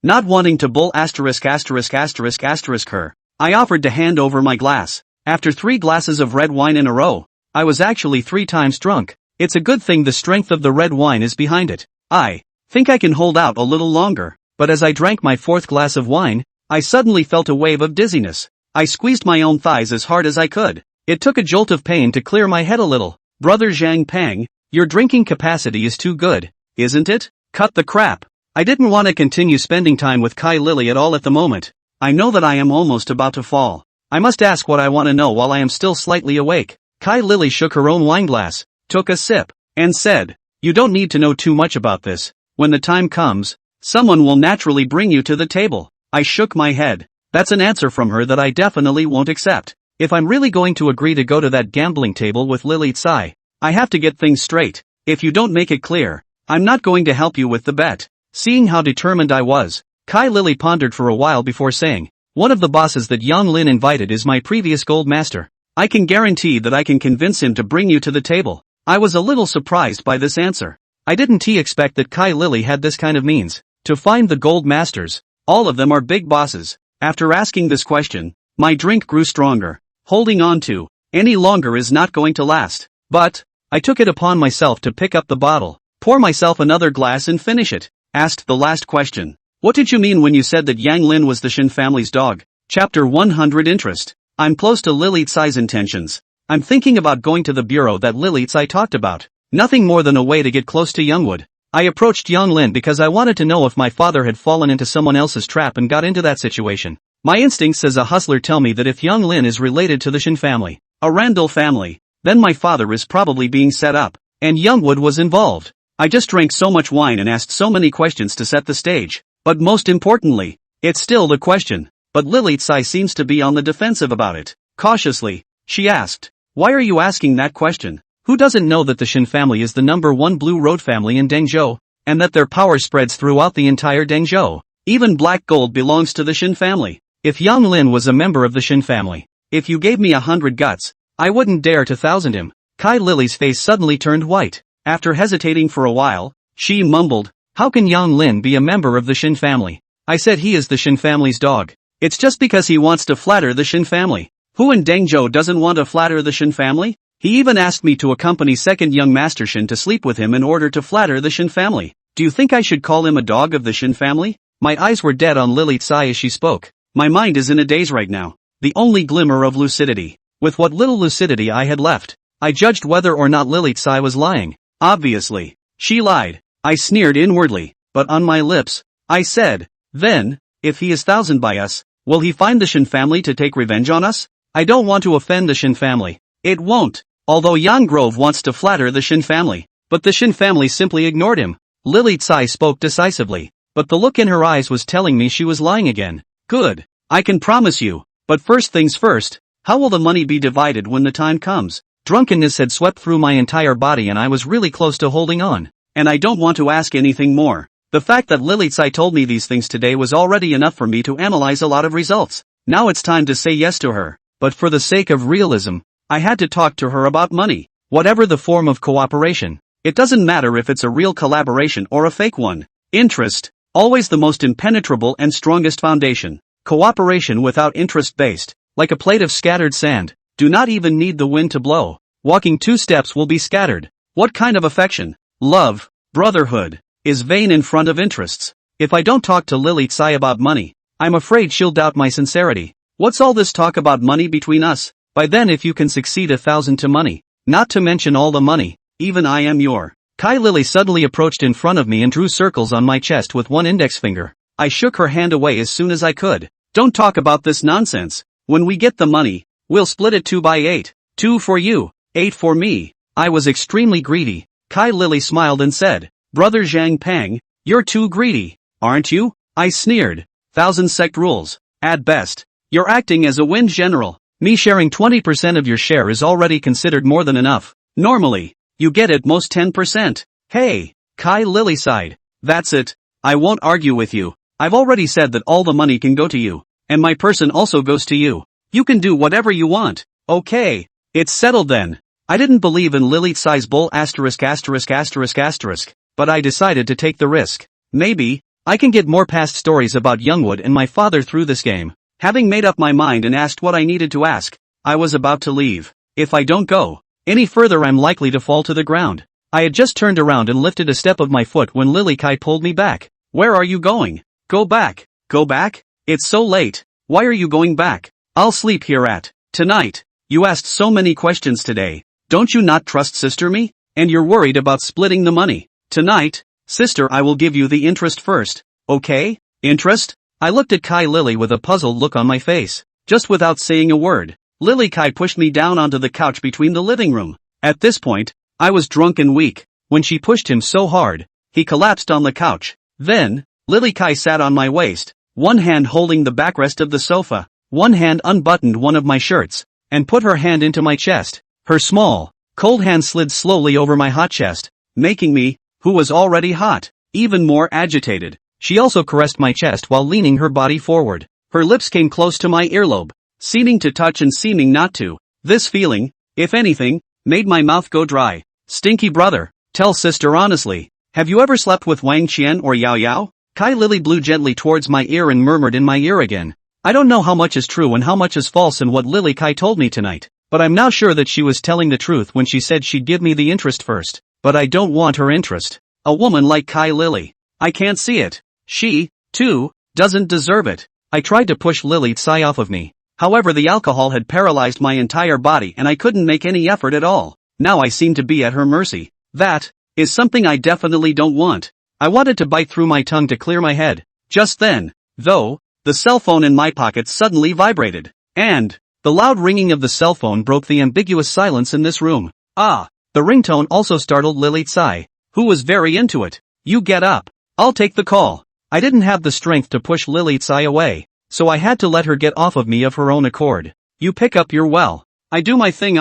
Not wanting to bull her, I offered to hand over my glass. After 3 glasses of red wine in a row, I was actually 3 times drunk. It's a good thing the strength of the red wine is behind it. I think I can hold out a little longer, but as I drank my 4th glass of wine, I suddenly felt a wave of dizziness. I squeezed my own thighs as hard as I could. It took a jolt of pain to clear my head a little. Brother Zhang Pang, your drinking capacity is too good, isn't it? Cut the crap. I didn't want to continue spending time with Kai Lily at all at the moment. I know that I am almost about to fall. I must ask what I want to know while I am still slightly awake. Kai Lily shook her own wineglass, took a sip, and said, "You don't need to know too much about this. When the time comes, someone will naturally bring you to the table." I shook my head. That's an answer from her that I definitely won't accept. If I'm really going to agree to go to that gambling table with Lily Tsai, I have to get things straight. If you don't make it clear, I'm not going to help you with the bet. Seeing how determined I was, Kai Lily pondered for a while before saying, "One of the bosses that Yang Lin invited is my previous gold master. I can guarantee that I can convince him to bring you to the table." I was a little surprised by this answer. I didn't expect that Kai Lily had this kind of means to find the gold masters. All of them are big bosses. After asking this question, my drink grew stronger. Holding on to any longer is not going to last. But I took it upon myself to pick up the bottle, pour myself another glass and finish it. asked the last question. What did you mean when you said that Yang Lin was the Shin family's dog? Chapter 100 Interest. I'm close to Lily Tsai's intentions. I'm thinking about going to the bureau that Lily Tsai talked about. Nothing more than a way to get close to Youngwood. I approached Yang Lin because I wanted to know if my father had fallen into someone else's trap and got into that situation. My instincts as a hustler tell me that if Yang Lin is related to the Shin family, a Randall family, then my father is probably being set up, and Youngwood was involved. I just drank so much wine and asked so many questions to set the stage. But most importantly, it's still the question. But Lily Tsai seems to be on the defensive about it. Cautiously, she asked, "Why are you asking that question? Who doesn't know that the Shin family is the #1 Blue Road family in Dengzhou, and that their power spreads throughout the entire Dengzhou? Even black gold belongs to the Shin family. If Yang Lin was a member of the Shin family, if you gave me 100 guts, I wouldn't dare to thousand him." Kai Lily's face suddenly turned white. After hesitating for a while, she mumbled, "How can Yang Lin be a member of the Shin family? I said he is the Shin family's dog. It's just because he wants to flatter the Shin family. Who in Dengzhou doesn't want to flatter the Shin family? He even asked me to accompany second young Master Shin to sleep with him in order to flatter the Shin family. Do you think I should call him a dog of the Shin family?" My eyes were dead on Lily Tsai as she spoke. My mind is in a daze right now. The only glimmer of lucidity. With what little lucidity I had left, I judged whether or not Lily Tsai was lying. Obviously, she lied. I sneered inwardly, but on my lips, I said, "Then, if he is thousand by us, will he find the Shin family to take revenge on us? I don't want to offend the Shin family. It won't. Although Yang Grove wants to flatter the Shin family, but the Shin family simply ignored him." Lily Tsai spoke decisively, but the look in her eyes was telling me she was lying again. "Good. I can promise you. But first things first, how will the money be divided when the time comes?" Drunkenness had swept through my entire body and I was really close to holding on. And I don't want to ask anything more. The fact that Lily Tsai told me these things today was already enough for me to analyze a lot of results. Now it's time to say yes to her. But for the sake of realism, I had to talk to her about money. Whatever the form of cooperation, it doesn't matter if it's a real collaboration or a fake one. Interest, always the most impenetrable and strongest foundation. Cooperation without interest-based, like a plate of scattered sand, do not even need the wind to blow. Walking 2 steps will be scattered. What kind of affection, love, brotherhood, is vain in front of interests? If I don't talk to Lily Tsai about money, I'm afraid she'll doubt my sincerity. What's all this talk about money between us? By then if you can succeed 1,000 to money, not to mention all the money, even I am your. Kai Lily suddenly approached in front of me and drew circles on my chest with one index finger. I shook her hand away as soon as I could. "Don't talk about this nonsense. When we get the money, we'll split it 2 by 8. 2 for you, 8 for me." I was extremely greedy. Kai Lily smiled and said, "Brother Zhang Pang, you're too greedy, aren't you?" I sneered. 1,000 sect rules, at best. You're acting as a wind general. Me sharing 20% of your share is already considered more than enough. Normally, you get at most 10%. Hey, Kai Lily sighed. "That's it. I won't argue with you. I've already said that all the money can go to you. And my person also goes to you. You can do whatever you want." "Okay, it's settled then." I didn't believe in Lily Tsai's bull ********, but I decided to take the risk. Maybe, I can get more past stories about Youngwood and my father through this game. Having made up my mind and asked what I needed to ask, I was about to leave. If I don't go any further I'm likely to fall to the ground. I had just turned around and lifted a step of my foot when Lily Kai pulled me back. "Where are you going?" "Go back." "Go back? It's so late. Why are you going back?" "I'll sleep here at tonight. You asked so many questions today. Don't you not trust sister me? And you're worried about splitting the money. Tonight, sister, I will give you the interest first. Okay? Interest?" I looked at Kai Lily with a puzzled look on my face. Just without saying a word, Lily Kai pushed me down onto the couch between the living room. At this point, I was drunk and weak. When she pushed him so hard, he collapsed on the couch. Then, Lily Kai sat on my waist, one hand holding the backrest of the sofa, one hand unbuttoned one of my shirts, and put her hand into my chest. Her small, cold hand slid slowly over my hot chest, making me, who was already hot, even more agitated. She also caressed my chest while leaning her body forward. Her lips came close to my earlobe, seeming to touch and seeming not to. This feeling, if anything, made my mouth go dry. "Stinky brother, tell sister honestly, have you ever slept with Wang Qian or Yao Yao?" Kai Lily blew gently towards my ear and murmured in my ear again. I don't know how much is true and how much is false in what Lily Kai told me tonight, but I'm now sure that she was telling the truth when she said she'd give me the interest first. But I don't want her interest. A woman like Kai Lily. I can't see it. She, too, doesn't deserve it. I tried to push Lily Tsai off of me. However, the alcohol had paralyzed my entire body and I couldn't make any effort at all. Now I seem to be at her mercy. That is something I definitely don't want. I wanted to bite through my tongue to clear my head. Just then, though, the cell phone in my pocket suddenly vibrated. And the loud ringing of the cell phone broke the ambiguous silence in this room. Ah, the ringtone also startled Lily Tsai, who was very into it. You get up. I'll take the call. I didn't have the strength to push Lily Tsai away, so I had to let her get off of me of her own accord. You pick up your well. I do my thing.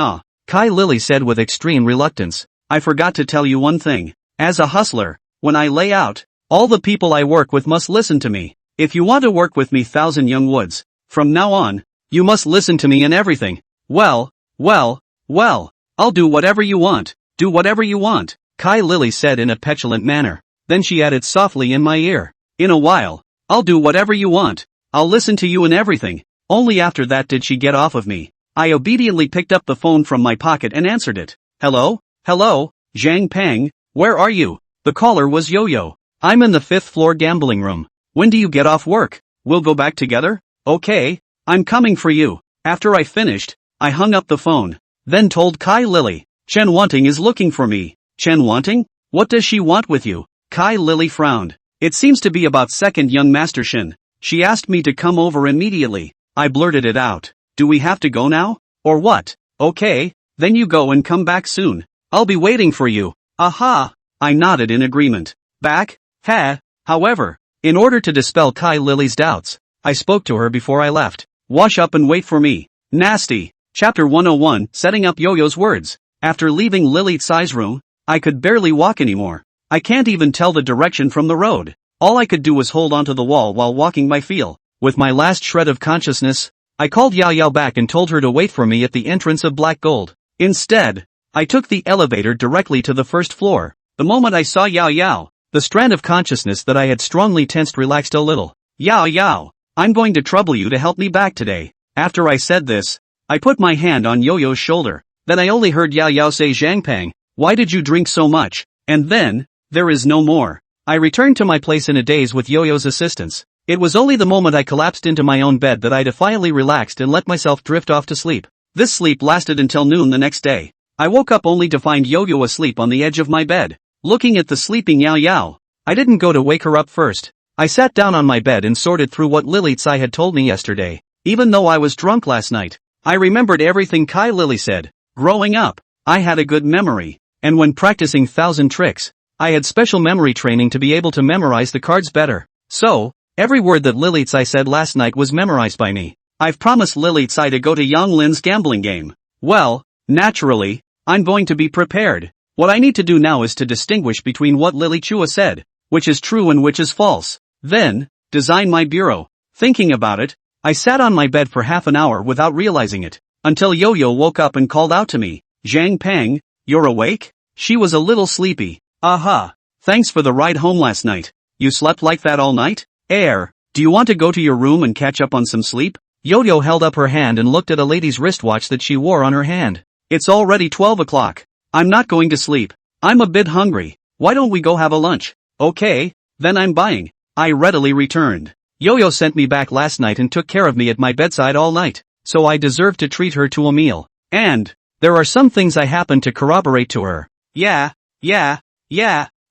Kai Lily said with extreme reluctance. I forgot to tell you one thing. As a hustler, when I lay out, all the people I work with must listen to me. If you want to work with me, Thousand Young Woods, from now on, you must listen to me in everything. Well, I'll do whatever you want. Do whatever you want, Kai Lily said in a petulant manner. Then she added softly in my ear. In a while, I'll do whatever you want. I'll listen to you in everything. Only after that did she get off of me. I obediently picked up the phone from my pocket and answered it. Hello, Zhang Peng, where are you? The caller was Yo-Yo. I'm in the 5th floor gambling room. When do you get off work? We'll go back together? Okay, I'm coming for you. After I finished, I hung up the phone. Then told Kai Lily, Chen Wanting is looking for me. Chen Wanting? What does she want with you? Kai Lily frowned. It seems to be about second young Master Shin. She asked me to come over immediately. I blurted it out. Do we have to go now? Or what? Okay, then you go and come back soon. I'll be waiting for you. Aha! I nodded in agreement. Back? However, in order to dispel Kai Lily's doubts, I spoke to her before I left. Wash up and wait for me. Nasty. Chapter 101, Setting Up Yo-Yo's Words. After leaving Lily Tsai's room, I could barely walk anymore. I can't even tell the direction from the road. All I could do was hold onto the wall while walking by feel. With my last shred of consciousness, I called Yao Yao back and told her to wait for me at the entrance of Black Gold. Instead, I took the elevator directly to the 1st floor. The moment I saw Yao Yao, the strand of consciousness that I had strongly tensed relaxed a little. Yao Yao, I'm going to trouble you to help me back today. After I said this, I put my hand on Yo-Yo's shoulder. Then I only heard Yao Yao say, Zhang Peng, why did you drink so much? And then, there is no more. I returned to my place in a daze with Yo-Yo's assistance. It was only the moment I collapsed into my own bed that I defiantly relaxed and let myself drift off to sleep. This sleep lasted until noon the next day. I woke up only to find Yo-Yo asleep on the edge of my bed. Looking at the sleeping Yao Yao, I didn't go to wake her up first. I sat down on my bed and sorted through what Lily Tsai had told me yesterday. Even though I was drunk last night, I remembered everything Kai Lily said. Growing up, I had a good memory, and when practicing 1,000 tricks, I had special memory training to be able to memorize the cards better. So, every word that Lily Tsai said last night was memorized by me. I've promised Lily Tsai to go to Yang Lin's gambling game. Well, naturally, I'm going to be prepared. What I need to do now is to distinguish between what Lily Chua said, which is true and which is false. Then, design my bureau. Thinking about it, I sat on my bed for half an hour without realizing it, until Yo-Yo woke up and called out to me, Zhang Peng, you're awake? She was a little sleepy. Aha, thanks for the ride home last night. You slept like that all night? Do you want to go to your room and catch up on some sleep? Yo-Yo held up her hand and looked at a lady's wristwatch that she wore on her hand. It's already 12 o'clock. I'm not going to sleep. I'm a bit hungry. Why don't we go have a lunch? Okay, then I'm buying. I readily returned. Yo-Yo sent me back last night and took care of me at my bedside all night, so I deserve to treat her to a meal. And there are some things I happen to corroborate to her. Yeah,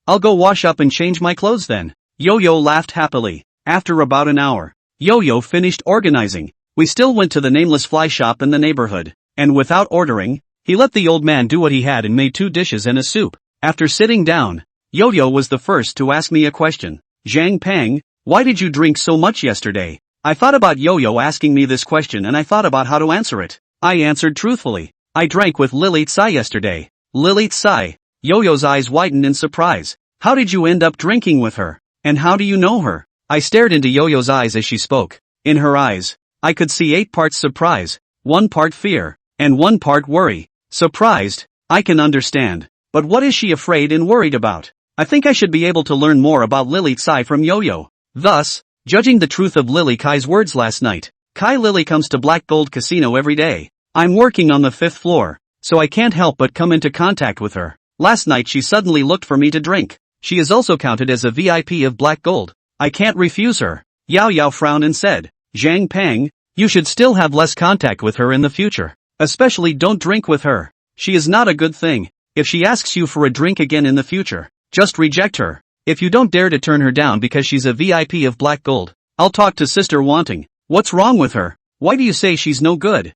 I'll go wash up and change my clothes then. Yo-Yo laughed happily. After about an hour, Yo-Yo finished organizing. We still went to the nameless fly shop in the neighborhood, and without ordering, he let the old man do what he had and made 2 dishes and a soup. After sitting down, Yo-Yo was the first to ask me a question. Zhang Peng, why did you drink so much yesterday? I thought about Yo-Yo asking me this question and I thought about how to answer it. I answered truthfully. I drank with Lily Tsai yesterday. Lily Tsai. Yo-Yo's eyes widened in surprise. How did you end up drinking with her? And how do you know her? I stared into Yo-Yo's eyes as she spoke. In her eyes, I could see 8 parts surprise, 1 part fear, and 1 part worry. Surprised, I can understand. But what is she afraid and worried about? I think I should be able to learn more about Lily Tsai from Yo-Yo. Thus, judging the truth of Lily Kai's words last night, Kai Lily comes to Black Gold Casino every day. I'm working on the 5th floor, so I can't help but come into contact with her. Last night she suddenly looked for me to drink. She is also counted as a VIP of black gold. I can't refuse her. Yao Yao frowned and said, Zhang Peng, you should still have less contact with her in the future. Especially don't drink with her. She is not a good thing. If she asks you for a drink again in the future, just reject her. If you don't dare to turn her down because she's a VIP of black gold, I'll talk to Sister Wanting. What's wrong with her? Why do you say she's no good?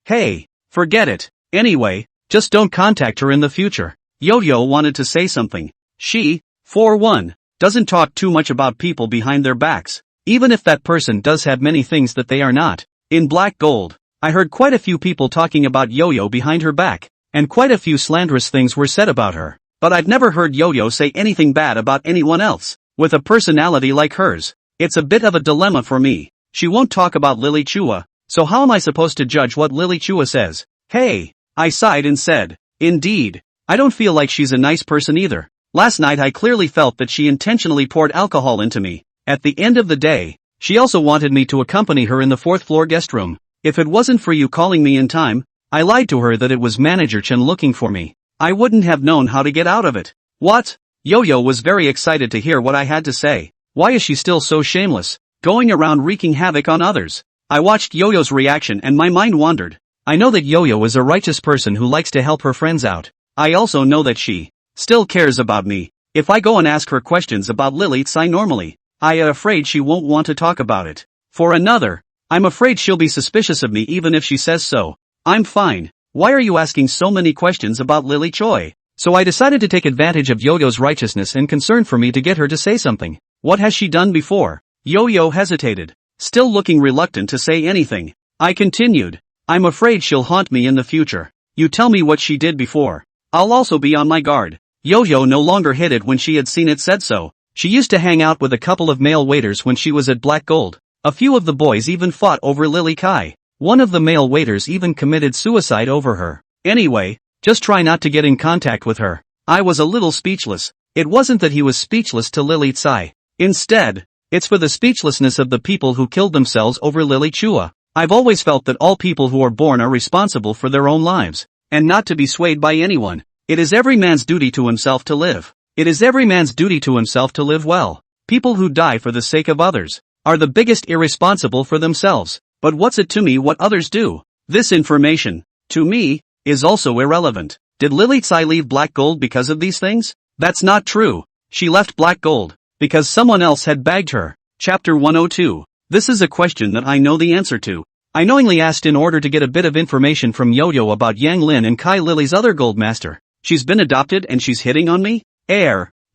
Hey, forget it. Anyway, just don't contact her in the future. Yo-Yo wanted to say something. She, for one, doesn't talk too much about people behind their backs, even if that person does have many things that they are not. In black gold, I heard quite a few people talking about Yo-Yo behind her back, and quite a few slanderous things were said about her. But I've never heard Yo-Yo say anything bad about anyone else. With a personality like hers, it's a bit of a dilemma for me. She won't talk about Lily Chua, so how am I supposed to judge what Lily Chua says? Hey, I sighed and said, indeed, I don't feel like she's a nice person either. Last night I clearly felt that she intentionally poured alcohol into me. At the end of the day, she also wanted me to accompany her in the 4th floor guest room. If it wasn't for you calling me in time, I lied to her that it was Manager Chen looking for me. I wouldn't have known how to get out of it. What? Yo-Yo was very excited to hear what I had to say. Why is she still so shameless, going around wreaking havoc on others? I watched Yo-Yo's reaction and my mind wandered. I know that Yo-Yo is a righteous person who likes to help her friends out. I also know that she still cares about me. If I go and ask her questions about Lily Tsai normally, I am afraid she won't want to talk about it. For another, I'm afraid she'll be suspicious of me even if she says so. I'm fine. Why are you asking so many questions about Lily Choi? So I decided to take advantage of Yo-Yo's righteousness and concern for me to get her to say something. What has she done before? Yo-Yo hesitated, still looking reluctant to say anything. I continued, I'm afraid she'll haunt me in the future. You tell me what she did before. I'll also be on my guard. Yo-Yo no longer hid it when she had seen it said so. She used to hang out with a couple of male waiters when she was at Black Gold. A few of the boys even fought over Lily Kai. One of the male waiters even committed suicide over her. Anyway, just try not to get in contact with her. I was a little speechless. It wasn't that he was speechless to Lily Tsai. Instead, it's for the speechlessness of the people who killed themselves over Lily Chua. I've always felt that all people who are born are responsible for their own lives, and not to be swayed by anyone. It is every man's duty to himself to live. It is every man's duty to himself to live well. People who die for the sake of others are the biggest irresponsible for themselves. But what's it to me what others do? This information, to me, is also irrelevant. Did Lily Tsai leave Black Gold because of these things? That's not true. She left Black Gold because someone else had bagged her. Chapter 102. This is a question that I know the answer to. I knowingly asked in order to get a bit of information from Yo-Yo about Yang Lin and Kai Lily's other gold master. She's been adopted and she's hitting on me?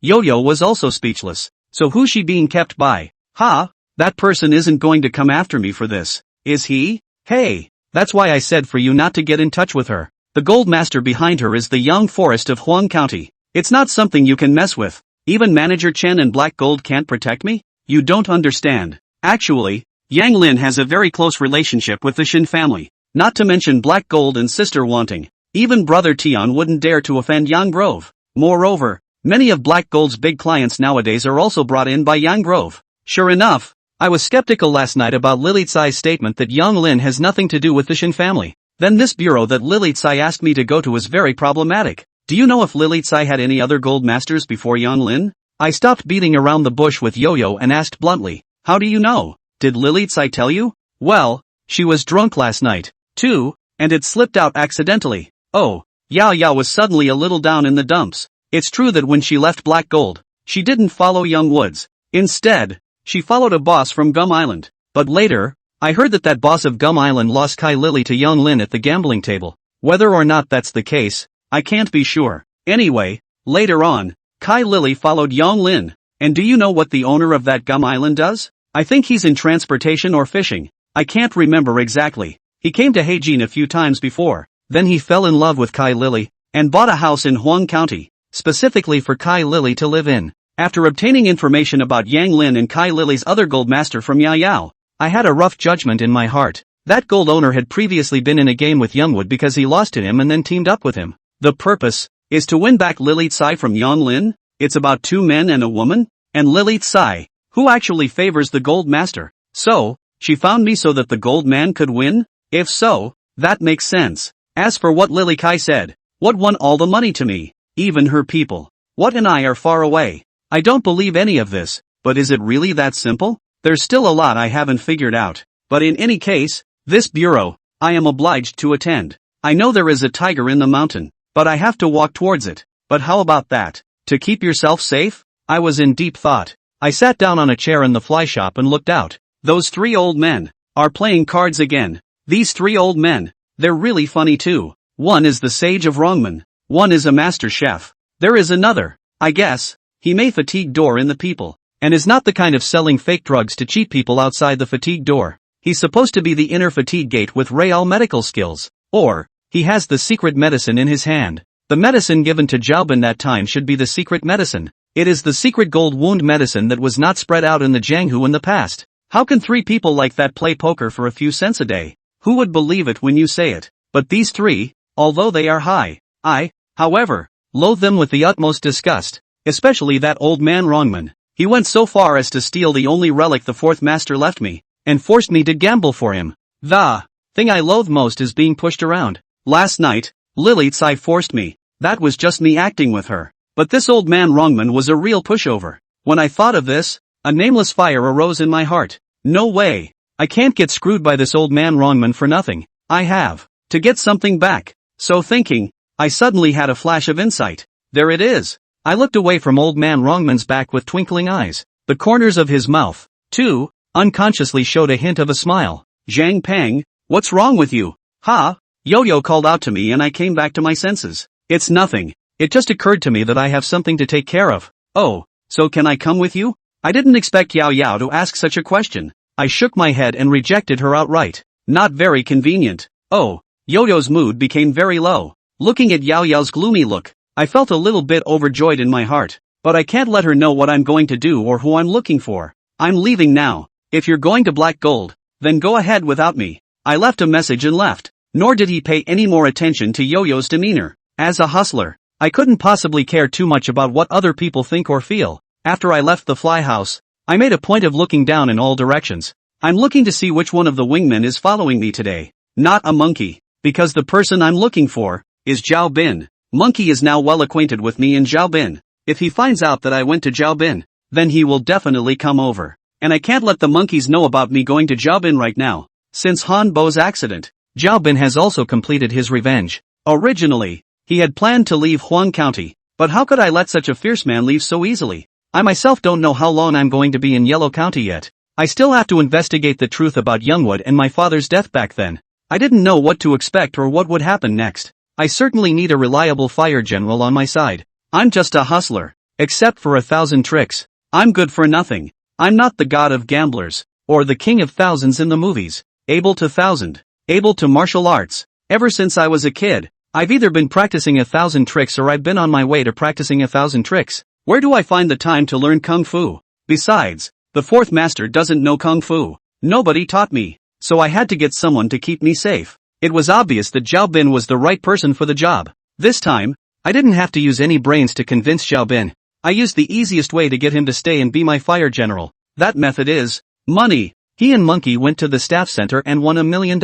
Yo-Yo was also speechless. So who's she being kept by? That person isn't going to come after me for this, is he? Hey, that's why I said for you not to get in touch with her. The gold master behind her is the young forest of Huang County. It's not something you can mess with. Even Manager Chen and Black Gold can't protect me? You don't understand. Actually, Yang Lin has a very close relationship with the Shin family, not to mention Black Gold and Sister Wanting. Even Brother Tian wouldn't dare to offend Yang Grove. Moreover, many of Black Gold's big clients nowadays are also brought in by Yang Grove. Sure enough, I was skeptical last night about Lily Tsai's statement that Yang Lin has nothing to do with the Shin family. Then this bureau that Lily Tsai asked me to go to is very problematic. Do you know if Lily Tsai had any other gold masters before Yang Lin? I stopped beating around the bush with Yo-Yo and asked bluntly, how do you know? Did Lily Tsai tell you? Well, she was drunk last night, too, and it slipped out accidentally. Oh, Yao Yao was suddenly a little down in the dumps. It's true that when she left Black Gold, she didn't follow Young Woods. Instead, she followed a boss from Gum Island. But later, I heard that that boss of Gum Island lost Kai Lily to Young Lin at the gambling table. Whether or not that's the case, I can't be sure. Anyway, later on, Kai Lily followed Young Lin. And do you know what the owner of that Gum Island does? I think he's in transportation or fishing. I can't remember exactly. He came to Heijin a few times before. Then he fell in love with Kai Lily, and bought a house in Huang County, specifically for Kai Lily to live in. After obtaining information about Yang Lin and Kai Lily's other gold master from Yao Yao, I had a rough judgment in my heart. That gold owner had previously been in a game with Youngwood because he lost to him and then teamed up with him. The purpose is to win back Lily Tsai from Yang Lin. It's about 2 men and a woman, and Lily Tsai, who actually favors the gold master. So, she found me so that the gold man could win? If so, that makes sense. As for what Lily Kai said, what won all the money to me? Even her people. What and I are far away. I don't believe any of this, but is it really that simple? There's still a lot I haven't figured out. But in any case, this bureau, I am obliged to attend. I know there is a tiger in the mountain, but I have to walk towards it. But how about that? To keep yourself safe? I was in deep thought. I sat down on a chair in the fly shop and looked out. Those three old men are playing cards again. These three old men, they're really funny too. One is the sage of Wrongman. One is a master chef. There is another, I guess. He may fatigue door in the people, and is not the kind of selling fake drugs to cheat people outside the fatigue door. He's supposed to be the inner fatigue gate with real medical skills. Or, he has the secret medicine in his hand. The medicine given to Xiaobin that time should be the secret medicine. It is the secret gold wound medicine that was not spread out in the Jianghu in the past. How can three people like that play poker for a few cents a day? Who would believe it when you say it? But these three, although they are high, I, however, loathe them with the utmost disgust. Especially that old man Wrongman. He went so far as to steal the only relic the fourth master left me, and forced me to gamble for him. The thing I loathe most is being pushed around. Last night, Lily Tsai forced me. That was just me acting with her. But this old man Wrongman was a real pushover. When I thought of this, a nameless fire arose in my heart. No way. I can't get screwed by this old man Wrongman for nothing. I have to get something back. So thinking, I suddenly had a flash of insight. There it is. I looked away from old man Wrongman's back with twinkling eyes. The corners of his mouth, too, unconsciously showed a hint of a smile. Zhang Peng, what's wrong with you? Ha? Yo-Yo called out to me and I came back to my senses. It's nothing. It just occurred to me that I have something to take care of. Oh, so can I come with you? I didn't expect Yao Yao to ask such a question. I shook my head and rejected her outright. Not very convenient. Oh, Yo-Yo's mood became very low. Looking at Yao Yao's gloomy look, I felt a little bit overjoyed in my heart. But I can't let her know what I'm going to do or who I'm looking for. I'm leaving now. If you're going to Black Gold, then go ahead without me. I left a message and left. Nor did he pay any more attention to Yo-Yo's demeanor. As a hustler, I couldn't possibly care too much about what other people think or feel. After I left the fly house, I made a point of looking down in all directions. I'm looking to see which one of the wingmen is following me today. Not a monkey, because the person I'm looking for is Zhao Bin. Monkey is now well acquainted with me and Zhao Bin. If he finds out that I went to Zhao Bin, then he will definitely come over. And I can't let the monkeys know about me going to Zhao Bin right now. Since Han Bo's accident, Zhao Bin has also completed his revenge. Originally, he had planned to leave Huang County, but how could I let such a fierce man leave so easily? I myself don't know how long I'm going to be in Yellow County yet. I still have to investigate the truth about Youngwood and my father's death back then. I didn't know what to expect or what would happen next. I certainly need a reliable fire general on my side. I'm just a hustler. Except for 1,000 tricks. I'm good for nothing. I'm not the god of gamblers, or the king of thousands in the movies. Able to martial arts. Ever since I was a kid, I've either been practicing 1,000 tricks or I've been on my way to practicing 1,000 tricks. Where do I find the time to learn Kung Fu? Besides, the fourth master doesn't know Kung Fu. Nobody taught me. So I had to get someone to keep me safe. It was obvious that Zhao Bin was the right person for the job. This time, I didn't have to use any brains to convince Zhao Bin. I used the easiest way to get him to stay and be my fire general. That method is money. He and Monkey went to the staff center and won $1 million.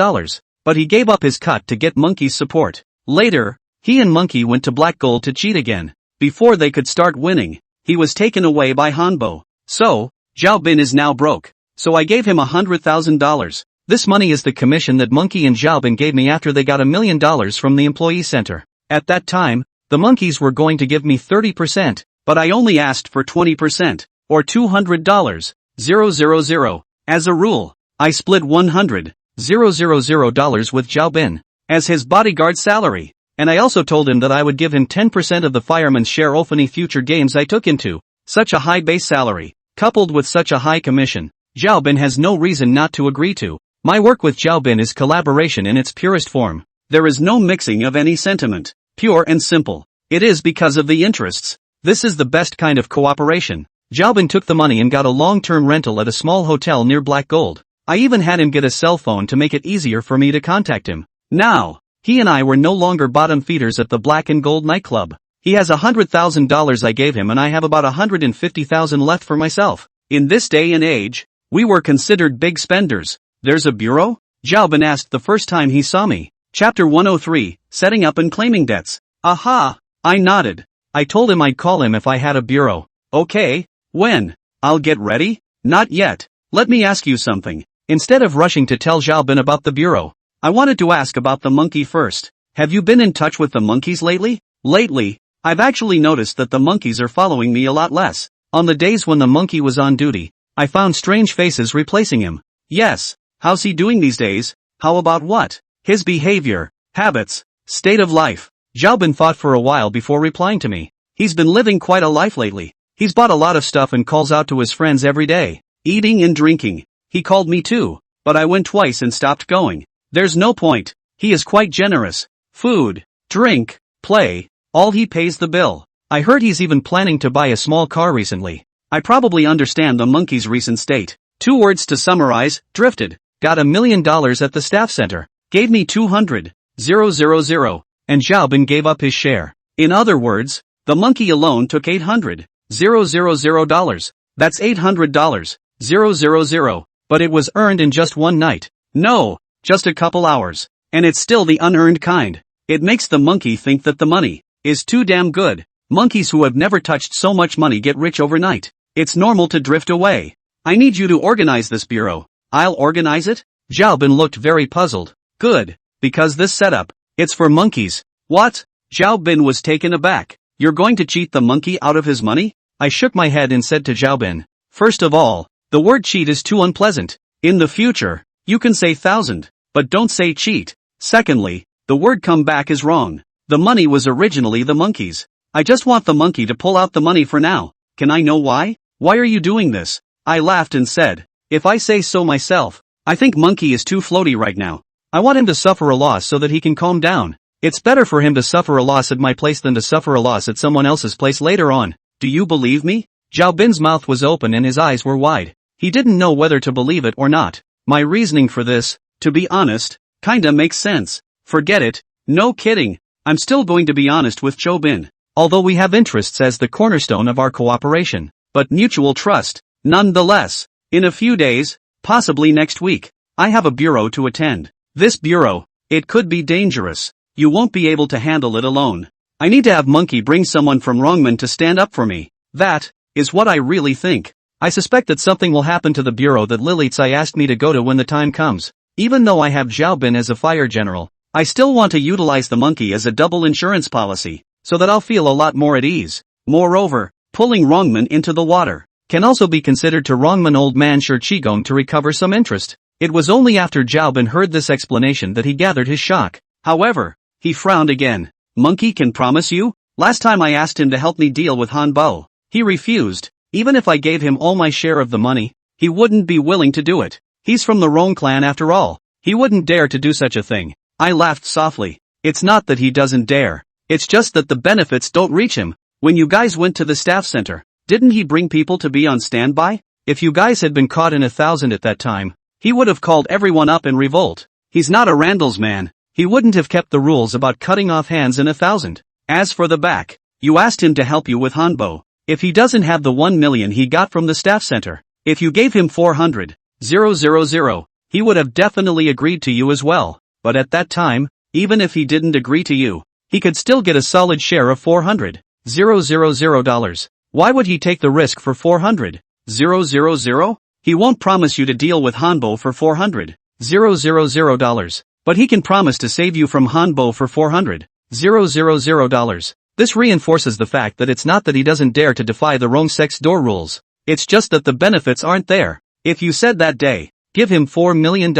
But he gave up his cut to get Monkey's support. Later, he and Monkey went to Black Gold to cheat again. Before they could start winning, he was taken away by Hanbo. So, Zhao Bin is now broke. So I gave him $100,000. This money is the commission that Monkey and Zhao Bin gave me after they got $1 million from the employee center. At that time, the monkeys were going to give me 30%, but I only asked for 20%, or $200. 000. As a rule, I split $100,000 with Zhao Bin as his bodyguard salary, and I also told him that I would give him 10% of the fireman's share of any future games I took into. Such a high base salary, coupled with such a high commission, Zhao Bin has no reason not to agree to. My work with Zhao Bin is collaboration in its purest form. There is no mixing of any sentiment. Pure and simple. It is because of the interests. This is the best kind of cooperation. Zhao Bin took the money and got a long-term rental at a small hotel near Black Gold. I even had him get a cell phone to make it easier for me to contact him. Now, he and I were no longer bottom feeders at the Black and Gold nightclub. He has $100,000 I gave him and I have about $150,000 left for myself. In this day and age, we were considered big spenders. There's a bureau? Zhao Bin asked the first time he saw me. Chapter 103, Setting Up and Claiming Debts. Aha! I nodded. I told him I'd call him if I had a bureau. Okay, when? I'll get ready? Not yet. Let me ask you something. Instead of rushing to tell Xiaobin about the bureau, I wanted to ask about the monkey first. Have you been in touch with the monkeys lately? Lately, I've actually noticed that the monkeys are following me a lot less. On the days when the monkey was on duty, I found strange faces replacing him. Yes, how's he doing these days? How about what? His behavior, habits, state of life. Xiaobin thought for a while before replying to me. He's been living quite a life lately. He's bought a lot of stuff and calls out to his friends every day. Eating and drinking. He called me too, but I went twice and stopped going. There's no point. He is quite generous. Food, drink, play, all he pays the bill. I heard he's even planning to buy a small car recently. I probably understand the monkey's recent state. 2 words to summarize: drifted. Got $1 million at the staff center. Gave me 200,000, and Xiaobin gave up his share. In other words, the monkey alone took $800,000. That's $800,000, but it was earned in just one night. No, just a couple hours. And it's still the unearned kind. It makes the monkey think that the money is too damn good. Monkeys who have never touched so much money get rich overnight. It's normal to drift away. I need you to organize this bureau. I'll organize it? Xiaobin looked very puzzled. Good, because this setup, it's for monkeys. What? Xiaobin was taken aback. You're going to cheat the monkey out of his money? I shook my head and said to Xiaobin, first of all, the word cheat is too unpleasant. In the future, you can say thousand, but don't say cheat. Secondly, the word come back is wrong. The money was originally the monkey's. I just want the monkey to pull out the money for now. Can I know why? Why are you doing this? I laughed and said, if I say so myself, I think monkey is too floaty right now. I want him to suffer a loss so that he can calm down. It's better for him to suffer a loss at my place than to suffer a loss at someone else's place later on. Do you believe me? Xiaobin's mouth was open and his eyes were wide. He didn't know whether to believe it or not. My reasoning for this, to be honest, kinda makes sense. Forget it. No kidding. I'm still going to be honest with Xiaobin. Although we have interests as the cornerstone of our cooperation, but mutual trust, nonetheless. In a few days, possibly next week, I have a bureau to attend. This bureau, it could be dangerous. You won't be able to handle it alone. I need to have Monkey bring someone from Rongmen to stand up for me. That is what I really think. I suspect that something will happen to the bureau that Lilitsai asked me to go to when the time comes. Even though I have Xiaobin as a fire general, I still want to utilize the monkey as a double insurance policy, so that I'll feel a lot more at ease. Moreover, pulling Rongmen into the water can also be considered to Rongmen old man Shi Qigong to recover some interest. It was only after Xiaobin heard this explanation that he gathered his shock. However, he frowned again. Monkey can promise you? Last time I asked him to help me deal with Han Bo, he refused. Even if I gave him all my share of the money, he wouldn't be willing to do it. He's from the Rong clan after all. He wouldn't dare to do such a thing. I laughed softly. It's not that he doesn't dare. It's just that the benefits don't reach him. When you guys went to the staff center, didn't he bring people to be on standby? If you guys had been caught in 1,000 at that time, he would have called everyone up in revolt. He's not a Randall's man. He wouldn't have kept the rules about cutting off hands in 1,000. As for the back, you asked him to help you with Hanbo. If he doesn't have the 1 million he got from the staff center, if you gave him 400,000, he would have definitely agreed to you as well. But at that time, even if he didn't agree to you, he could still get a solid share of $400,000. Why would he take the risk for $400,000? He won't promise you to deal with Hanbo for $400,000. But he can promise to save you from Hanbo for $400,000. This reinforces the fact that it's not that he doesn't dare to defy the Rong sex door rules. It's just that the benefits aren't there. If you said that day, give him $4 million.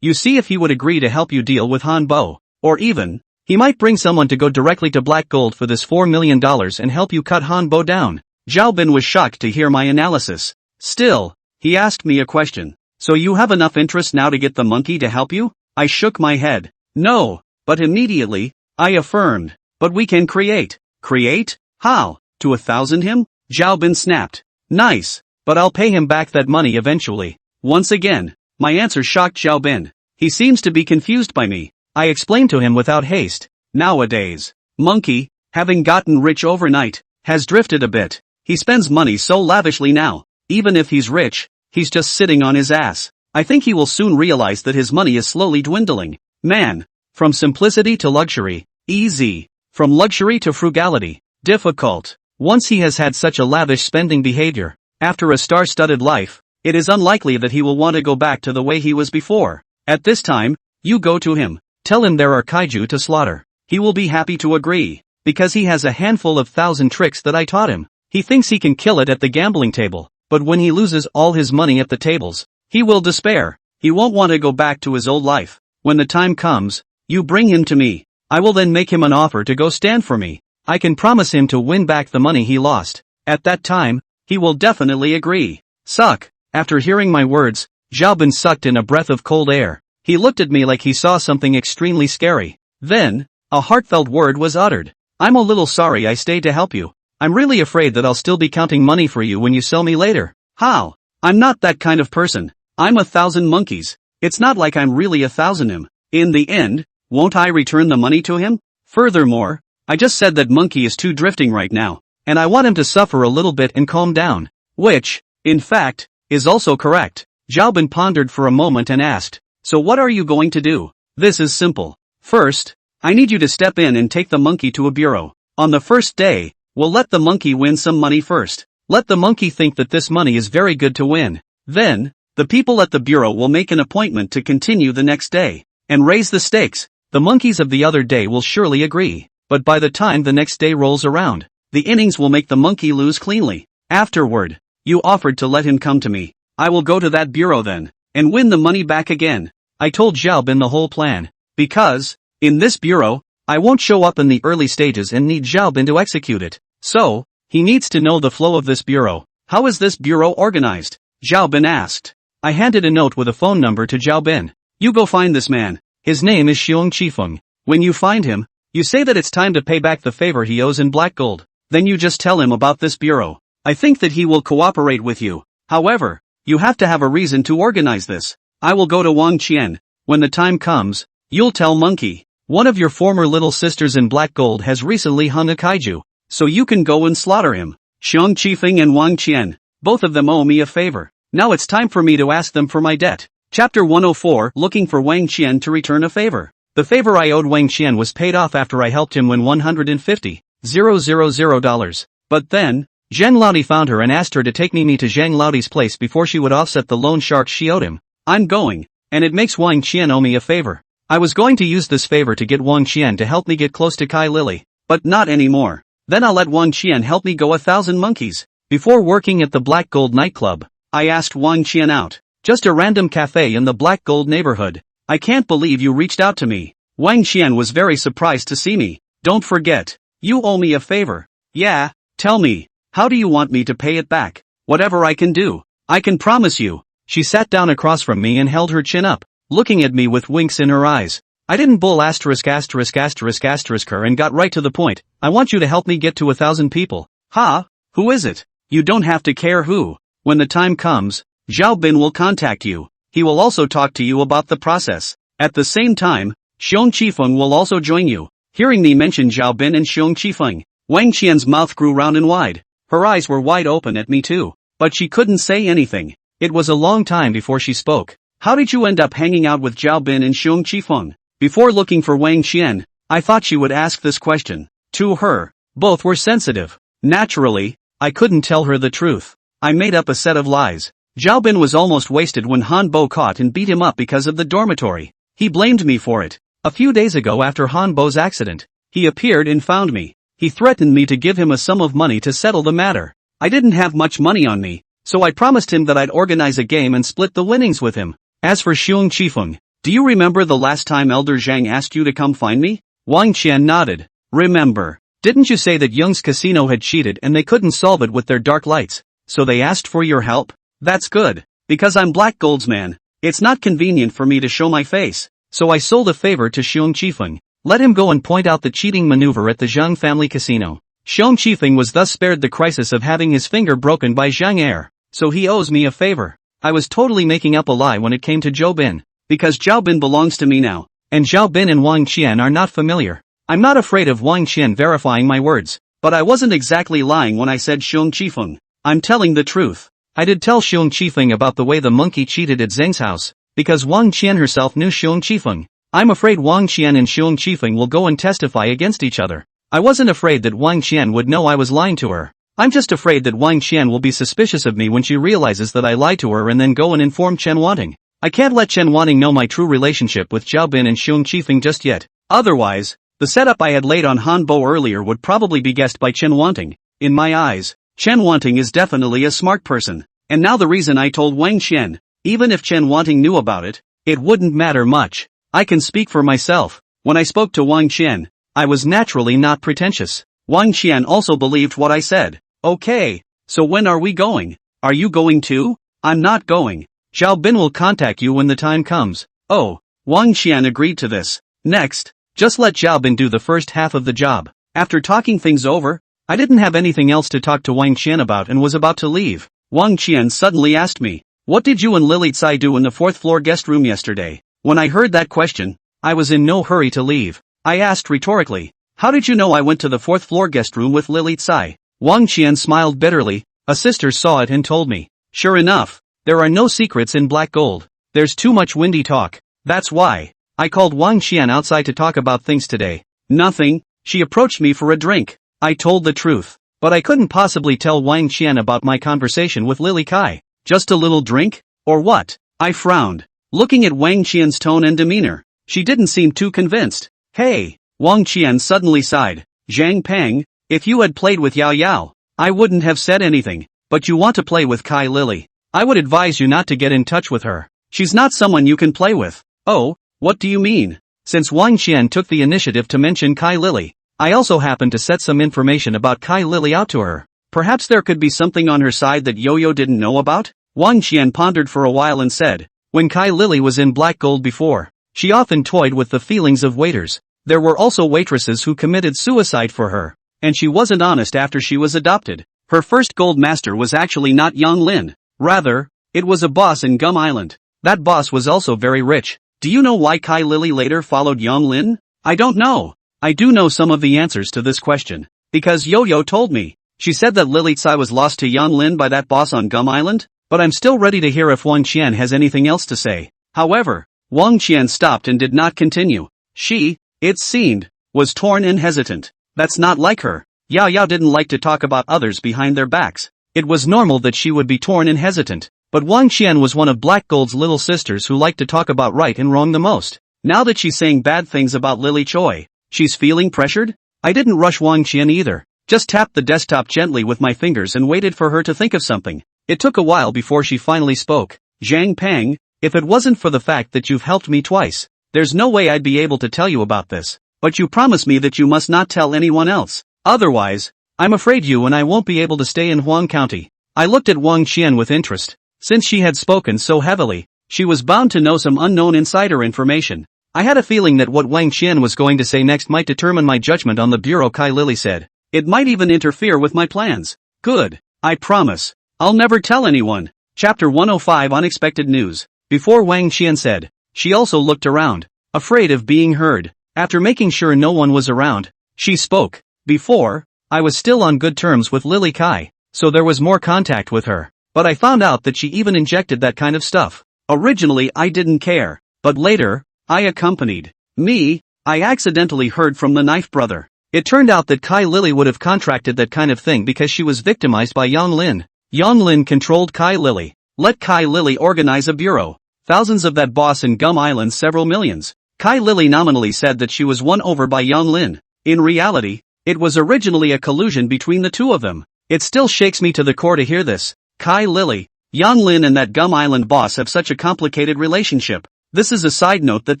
You see if he would agree to help you deal with Hanbo. Or even, he might bring someone to go directly to Black Gold for this $4 million and help you cut Hanbo down. Xiaobin was shocked to hear my analysis. Still, he asked me a question. So you have enough interest now to get the monkey to help you? I shook my head. No, but immediately, I affirmed. But we can create. Create? How? To 1,000 him? Xiaobin snapped. Nice, but I'll pay him back that money eventually. Once again, my answer shocked Xiaobin. He seems to be confused by me. I explained to him without haste. Nowadays, Monkey, having gotten rich overnight, has drifted a bit. He spends money so lavishly now. Even if he's rich, he's just sitting on his ass. I think he will soon realize that his money is slowly dwindling. Man, from simplicity to luxury, easy. From luxury to frugality, difficult. Once he has had such a lavish spending behavior, after a star-studded life, it is unlikely that he will want to go back to the way he was before. At this time, you go to him, tell him there are kaiju to slaughter. He will be happy to agree, because he has a handful of 1,000 tricks that I taught him. He thinks he can kill it at the gambling table, but when he loses all his money at the tables, he will despair. He won't want to go back to his old life. When the time comes, you bring him to me. I will then make him an offer to go stand for me. I can promise him to win back the money he lost. At that time, he will definitely agree. Suck. After hearing my words, Xiaobin sucked in a breath of cold air. He looked at me like he saw something extremely scary. Then, a heartfelt word was uttered. I'm a little sorry I stayed to help you. I'm really afraid that I'll still be counting money for you when you sell me later. How? I'm not that kind of person. I'm 1,000 monkeys. It's not like I'm really 1,000 him. In the end, won't I return the money to him? Furthermore, I just said that monkey is too drifting right now, and I want him to suffer a little bit and calm down. Which, in fact, is also correct. Xiaobin pondered for a moment and asked, so what are you going to do? This is simple. First, I need you to step in and take the monkey to a bureau. On the first day, we'll let the monkey win some money first. Let the monkey think that this money is very good to win. Then, the people at the bureau will make an appointment to continue the next day, and raise the stakes. The monkeys of the other day will surely agree, but by the time the next day rolls around, the innings will make the monkey lose cleanly. Afterward, you offered to let him come to me. I will go to that bureau then, and win the money back again. I told Xiaobin the whole plan, because, in this bureau, I won't show up in the early stages and need Xiaobin to execute it. So, he needs to know the flow of this bureau. How is this bureau organized? Xiaobin asked. I handed a note with a phone number to Xiaobin. You go find this man. His name is Xiong Qifeng. When you find him, you say that it's time to pay back the favor he owes in black gold. Then you just tell him about this bureau. I think that he will cooperate with you. However, you have to have a reason to organize this. I will go to Wang Qian. When the time comes, you'll tell Monkey. One of your former little sisters in black gold has recently hung a kaiju, so you can go and slaughter him. Xiong Qifeng and Wang Qian, both of them owe me a favor. Now it's time for me to ask them for my debt. Chapter 104, Looking for Wang Qian to return a favor. The favor I owed Wang Qian was paid off after I helped him win $150,000. But then, Zhang Laodi found her and asked her to take me to Zhang Laodi's place before she would offset the loan shark she owed him. I'm going, and it makes Wang Qian owe me a favor. I was going to use this favor to get Wang Qian to help me get close to Kai Lily, but not anymore. Then I'll let Wang Qian help me go 1,000 monkeys. Before working at the Black Gold nightclub, I asked Wang Qian out. Just a random cafe in the Black Gold neighborhood. I can't believe you reached out to me. Wang Qian was very surprised to see me. Don't forget, you owe me a favor. Yeah, tell me, how do you want me to pay it back? Whatever I can do, I can promise you. She sat down across from me and held her chin up, looking at me with winks in her eyes. I didn't bull her and got right to the point. I want you to help me get to 1,000 people. Ha? Who is it? You don't have to care who. When the time comes, Xiaobin will contact you. He will also talk to you about the process. At the same time, Xiong Qifeng will also join you. Hearing me mention Xiaobin and Xiong Qifeng, Wang Qian's mouth grew round and wide. Her eyes were wide open at me too. But she couldn't say anything. It was a long time before she spoke. How did you end up hanging out with Xiaobin and Xiong Qifeng? Before looking for Wang Qian, I thought she would ask this question. To her, both were sensitive. Naturally, I couldn't tell her the truth. I made up a set of lies. Xiaobin was almost wasted when Han Bo caught and beat him up because of the dormitory. He blamed me for it. A few days ago after Han Bo's accident, he appeared and found me. He threatened me to give him a sum of money to settle the matter. I didn't have much money on me, so I promised him that I'd organize a game and split the winnings with him. As for Xiong Qifeng, do you remember the last time Elder Zhang asked you to come find me? Wang Qian nodded. Remember. Didn't you say that Young's casino had cheated and they couldn't solve it with their dark lights, so they asked for your help? That's good, because I'm Black Gold's man. It's not convenient for me to show my face, so I sold a favor to Xiong Qifeng. Let him go and point out the cheating maneuver at the Zhang family casino. Xiong Qifeng was thus spared the crisis of having his finger broken by Zhang Heir, so he owes me a favor. I was totally making up a lie when it came to Zhou Bin, because Zhao Bin belongs to me now, and Zhao Bin and Wang Qian are not familiar. I'm not afraid of Wang Qian verifying my words, but I wasn't exactly lying when I said Xiong Qifeng. I'm telling the truth. I did tell Xiong Qifeng about the way the monkey cheated at Zheng's house, because Wang Qian herself knew Xiong Qifeng. I'm afraid Wang Qian and Xiong Qifeng will go and testify against each other. I wasn't afraid that Wang Qian would know I was lying to her. I'm just afraid that Wang Qian will be suspicious of me when she realizes that I lied to her and then go and inform Chen Wanting. I can't let Chen Wanting know my true relationship with Zhao Bin and Xiong Qifeng just yet. Otherwise, the setup I had laid on Han Bo earlier would probably be guessed by Chen Wanting. In my eyes, Chen Wanting is definitely a smart person. And now the reason I told Wang Qian, even if Chen Wanting knew about it, it wouldn't matter much. I can speak for myself. When I spoke to Wang Qian, I was naturally not pretentious. Wang Qian also believed what I said. Okay, so when are we going? Are you going too? I'm not going. Zhao Bin will contact you when the time comes. Oh, Wang Qian agreed to this. Next, just let Zhao Bin do the first half of the job. After talking things over, I didn't have anything else to talk to Wang Qian about and was about to leave. Wang Qian suddenly asked me, "What did you and Lily Tsai do in the fourth floor guest room yesterday?" When I heard that question, I was in no hurry to leave. I asked rhetorically, "How did you know I went to the fourth floor guest room with Lily Tsai?" Wang Qian smiled bitterly. "A sister saw it and told me." Sure enough, there are no secrets in black gold. There's too much windy talk. That's why I called Wang Qian outside to talk about things today. Nothing. She approached me for a drink. I told the truth. But I couldn't possibly tell Wang Qian about my conversation with Lily Kai. Just a little drink? Or what? I frowned. Looking at Wang Qian's tone and demeanor, she didn't seem too convinced. Hey! Wang Qian suddenly sighed. Zhang Peng, if you had played with Yao Yao, I wouldn't have said anything. But you want to play with Kai Lily. I would advise you not to get in touch with her. She's not someone you can play with. Oh, what do you mean? Since Wang Qian took the initiative to mention Kai Lily, I also happened to set some information about Kai Lily out to her. Perhaps there could be something on her side that Yo-Yo didn't know about? Wang Qian pondered for a while and said, when Kai Lily was in Black Gold before, she often toyed with the feelings of waiters. There were also waitresses who committed suicide for her. And she wasn't honest after she was adopted. Her first gold master was actually not Yang Lin. Rather, it was a boss in Gum Island. That boss was also very rich. Do you know why Kai Lily later followed Yang Lin? I don't know. I do know some of the answers to this question. Because Yo-Yo told me. She said that Lily Tsai was lost to Yang Lin by that boss on Gum Island. But I'm still ready to hear if Wang Qian has anything else to say. However, Wang Qian stopped and did not continue. She, it seemed, was torn and hesitant. That's not like her. Yao Yao didn't like to talk about others behind their backs. It was normal that she would be torn and hesitant. But Wang Qian was one of Black Gold's little sisters who liked to talk about right and wrong the most. Now that she's saying bad things about Lily Choi, she's feeling pressured? I didn't rush Wang Qian either. Just tapped the desktop gently with my fingers and waited for her to think of something. It took a while before she finally spoke. Zhang Peng, if it wasn't for the fact that you've helped me twice, there's no way I'd be able to tell you about this. But you promised me that you must not tell anyone else. Otherwise, I'm afraid you and I won't be able to stay in Huang County. I looked at Wang Qian with interest. Since she had spoken so heavily, she was bound to know some unknown insider information. I had a feeling that what Wang Qian was going to say next might determine my judgment on the bureau. Kai Lily said. It might even interfere with my plans. Good. I promise. I'll never tell anyone. Chapter 105 Unexpected News. Before Wang Qian said, she also looked around, afraid of being heard. After making sure no one was around, she spoke. Before, I was still on good terms with Lily Kai, so there was more contact with her. But I found out that she even injected that kind of stuff. Originally I didn't care, but later, I accompanied. I accidentally heard from the Knife Brother. It turned out that Kai Lily would have contracted that kind of thing because she was victimized by Yang Lin. Yang Lin controlled Kai Lily. Let Kai Lily organize a bureau. Thousands of that boss in Gum Island, several millions. Kai Lily nominally said that she was won over by Yang Lin. In reality, it was originally a collusion between the two of them. It still shakes me to the core to hear this. Kai Lily, Yang Lin and that Gum Island boss have such a complicated relationship. This is a side note that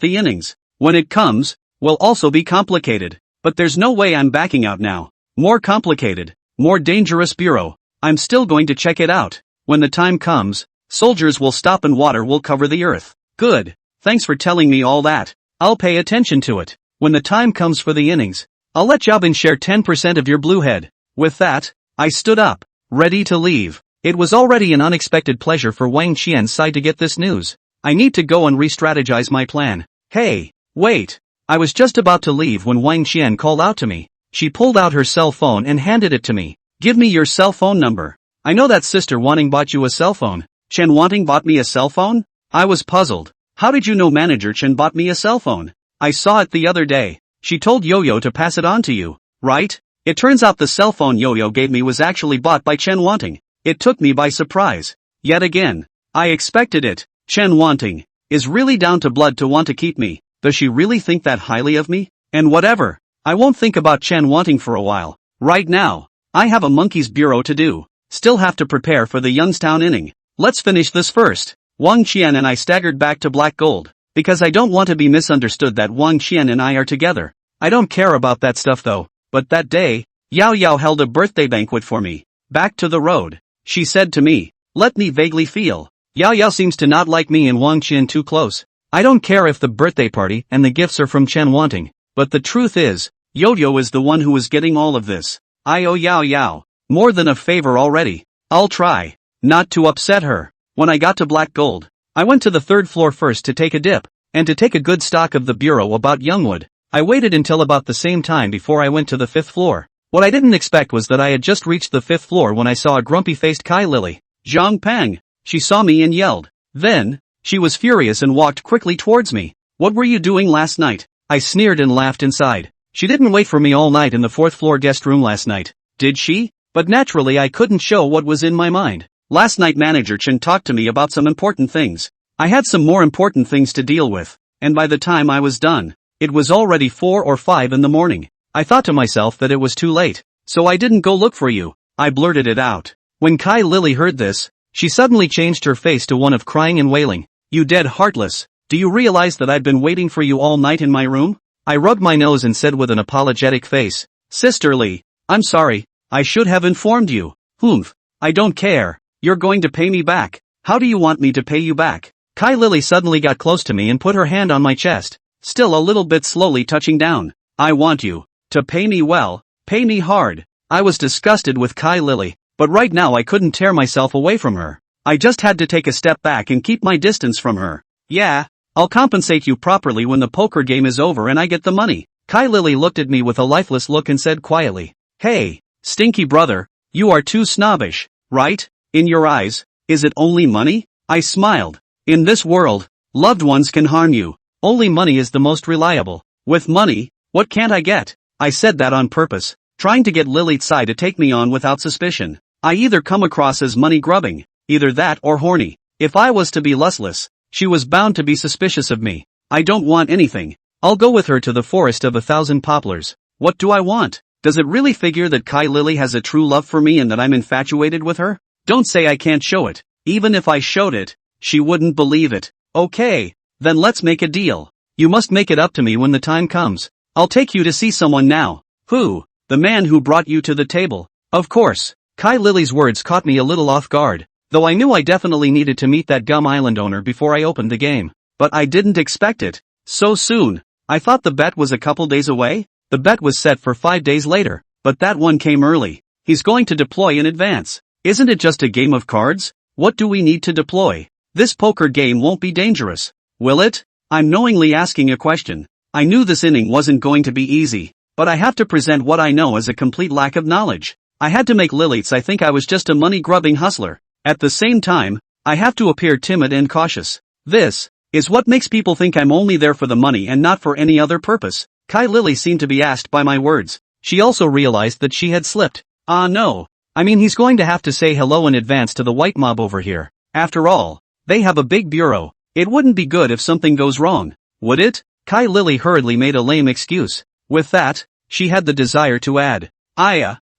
the innings, when it comes, will also be complicated. But there's no way I'm backing out now. More complicated, more dangerous bureau. I'm still going to check it out. When the time comes, soldiers will stop and water will cover the earth. Good. Thanks for telling me all that. I'll pay attention to it. When the time comes for the innings, I'll let Jobin share 10% of your blue head. With that, I stood up, ready to leave. It was already an unexpected pleasure for Wang Qian's side to get this news. I need to go and re-strategize my plan. Hey, wait. I was just about to leave when Wang Qian called out to me. She pulled out her cell phone and handed it to me. Give me your cell phone number. I know that Sister Wanting bought you a cell phone. Chen Wanting bought me a cell phone? I was puzzled. How did you know Manager Chen bought me a cell phone? I saw it the other day. She told Yo-Yo to pass it on to you. right? It turns out the cell phone Yo-Yo gave me was actually bought by Chen Wanting. It took me by surprise. Yet again. I expected it. Chen Wanting is really down to blood to want to keep me. Does she really think that highly of me? And whatever. I won't think about Chen Wanting for a while. Right now, I have a monkey's bureau to do. Still have to prepare for the Youngstown inning. Let's finish this first. Wang Qian and I staggered back to Black Gold. Because I don't want to be misunderstood that Wang Qian and I are together. I don't care about that stuff though. But that day, Yao Yao held a birthday banquet for me. Back to the road. She said to me, let me vaguely feel. Yao Yao seems to not like me and Wang Qian too close. I don't care if the birthday party and the gifts are from Chen Wanting. But the truth is, Yo-Yo is the one who is getting all of this. I owe Yao Yao more than a favor already. I'll try not to upset her. When I got to Black Gold, I went to the third floor first to take a dip, and to take a good stock of the bureau about Youngwood. I waited until about the same time before I went to the fifth floor. What I didn't expect was that I had just reached the fifth floor when I saw a grumpy-faced Kai Lily. Zhang Peng. She saw me and yelled. Then, she was furious and walked quickly towards me. What were you doing last night? I sneered and laughed inside. She didn't wait for me all night in the fourth floor guest room last night, did she? But naturally I couldn't show what was in my mind. Last night Manager Chen talked to me about some important things. I had some more important things to deal with, and by the time I was done, it was already 4 or 5 in the morning. I thought to myself that it was too late, so I didn't go look for you. I blurted it out. When Kai Lily heard this, she suddenly changed her face to one of crying and wailing. You dead heartless, do you realize that I've been waiting for you all night in my room? I rubbed my nose and said with an apologetic face, Sisterly, I'm sorry, I should have informed you. Humph, I don't care, you're going to pay me back. How do you want me to pay you back? Kai Lily suddenly got close to me and put her hand on my chest, still a little bit slowly touching down. I want you to pay me well, pay me hard. I was disgusted with Kai Lily, but right now I couldn't tear myself away from her. I just had to take a step back and keep my distance from her. Yeah, I'll compensate you properly when the poker game is over and I get the money. Kai Lily looked at me with a lifeless look and said quietly, Hey, stinky brother, you are too snobbish, right? In your eyes, is it only money? I smiled. In this world, loved ones can harm you. Only money is the most reliable. With money, what can't I get? I said that on purpose, trying to get Lily Tsai to take me on without suspicion. I either come across as money grubbing, either that or horny. If I was to be lustless, she was bound to be suspicious of me. I don't want anything. I'll go with her to the forest of 1,000 poplars. What do I want? Does it really figure that Kai Lily has a true love for me and that I'm infatuated with her? Don't say I can't show it. Even if I showed it, she wouldn't believe it. Okay, then let's make a deal. You must make it up to me when the time comes. I'll take you to see someone now. Who? The man who brought you to the table. Of course. Kai Lily's words caught me a little off guard, though I knew I definitely needed to meet that Gum Island owner before I opened the game. But I didn't expect it so soon. I thought the bet was a couple days away. The bet was set for 5 days later, but that one came early. He's going to deploy in advance. Isn't it just a game of cards? What do we need to deploy? This poker game won't be dangerous, will it? I'm knowingly asking a question. I knew this inning wasn't going to be easy, but I have to present what I know as a complete lack of knowledge. I had to make Lily Tsai think I was just a money-grubbing hustler. At the same time, I have to appear timid and cautious. This is what makes people think I'm only there for the money and not for any other purpose. Kai Lily seemed to be asked by my words. She also realized that she had slipped. No. I mean, he's going to have to say hello in advance to the white mob over here. After all, they have a big bureau. It wouldn't be good if something goes wrong, would it? Kai Lily hurriedly made a lame excuse. With that, she had the desire to add,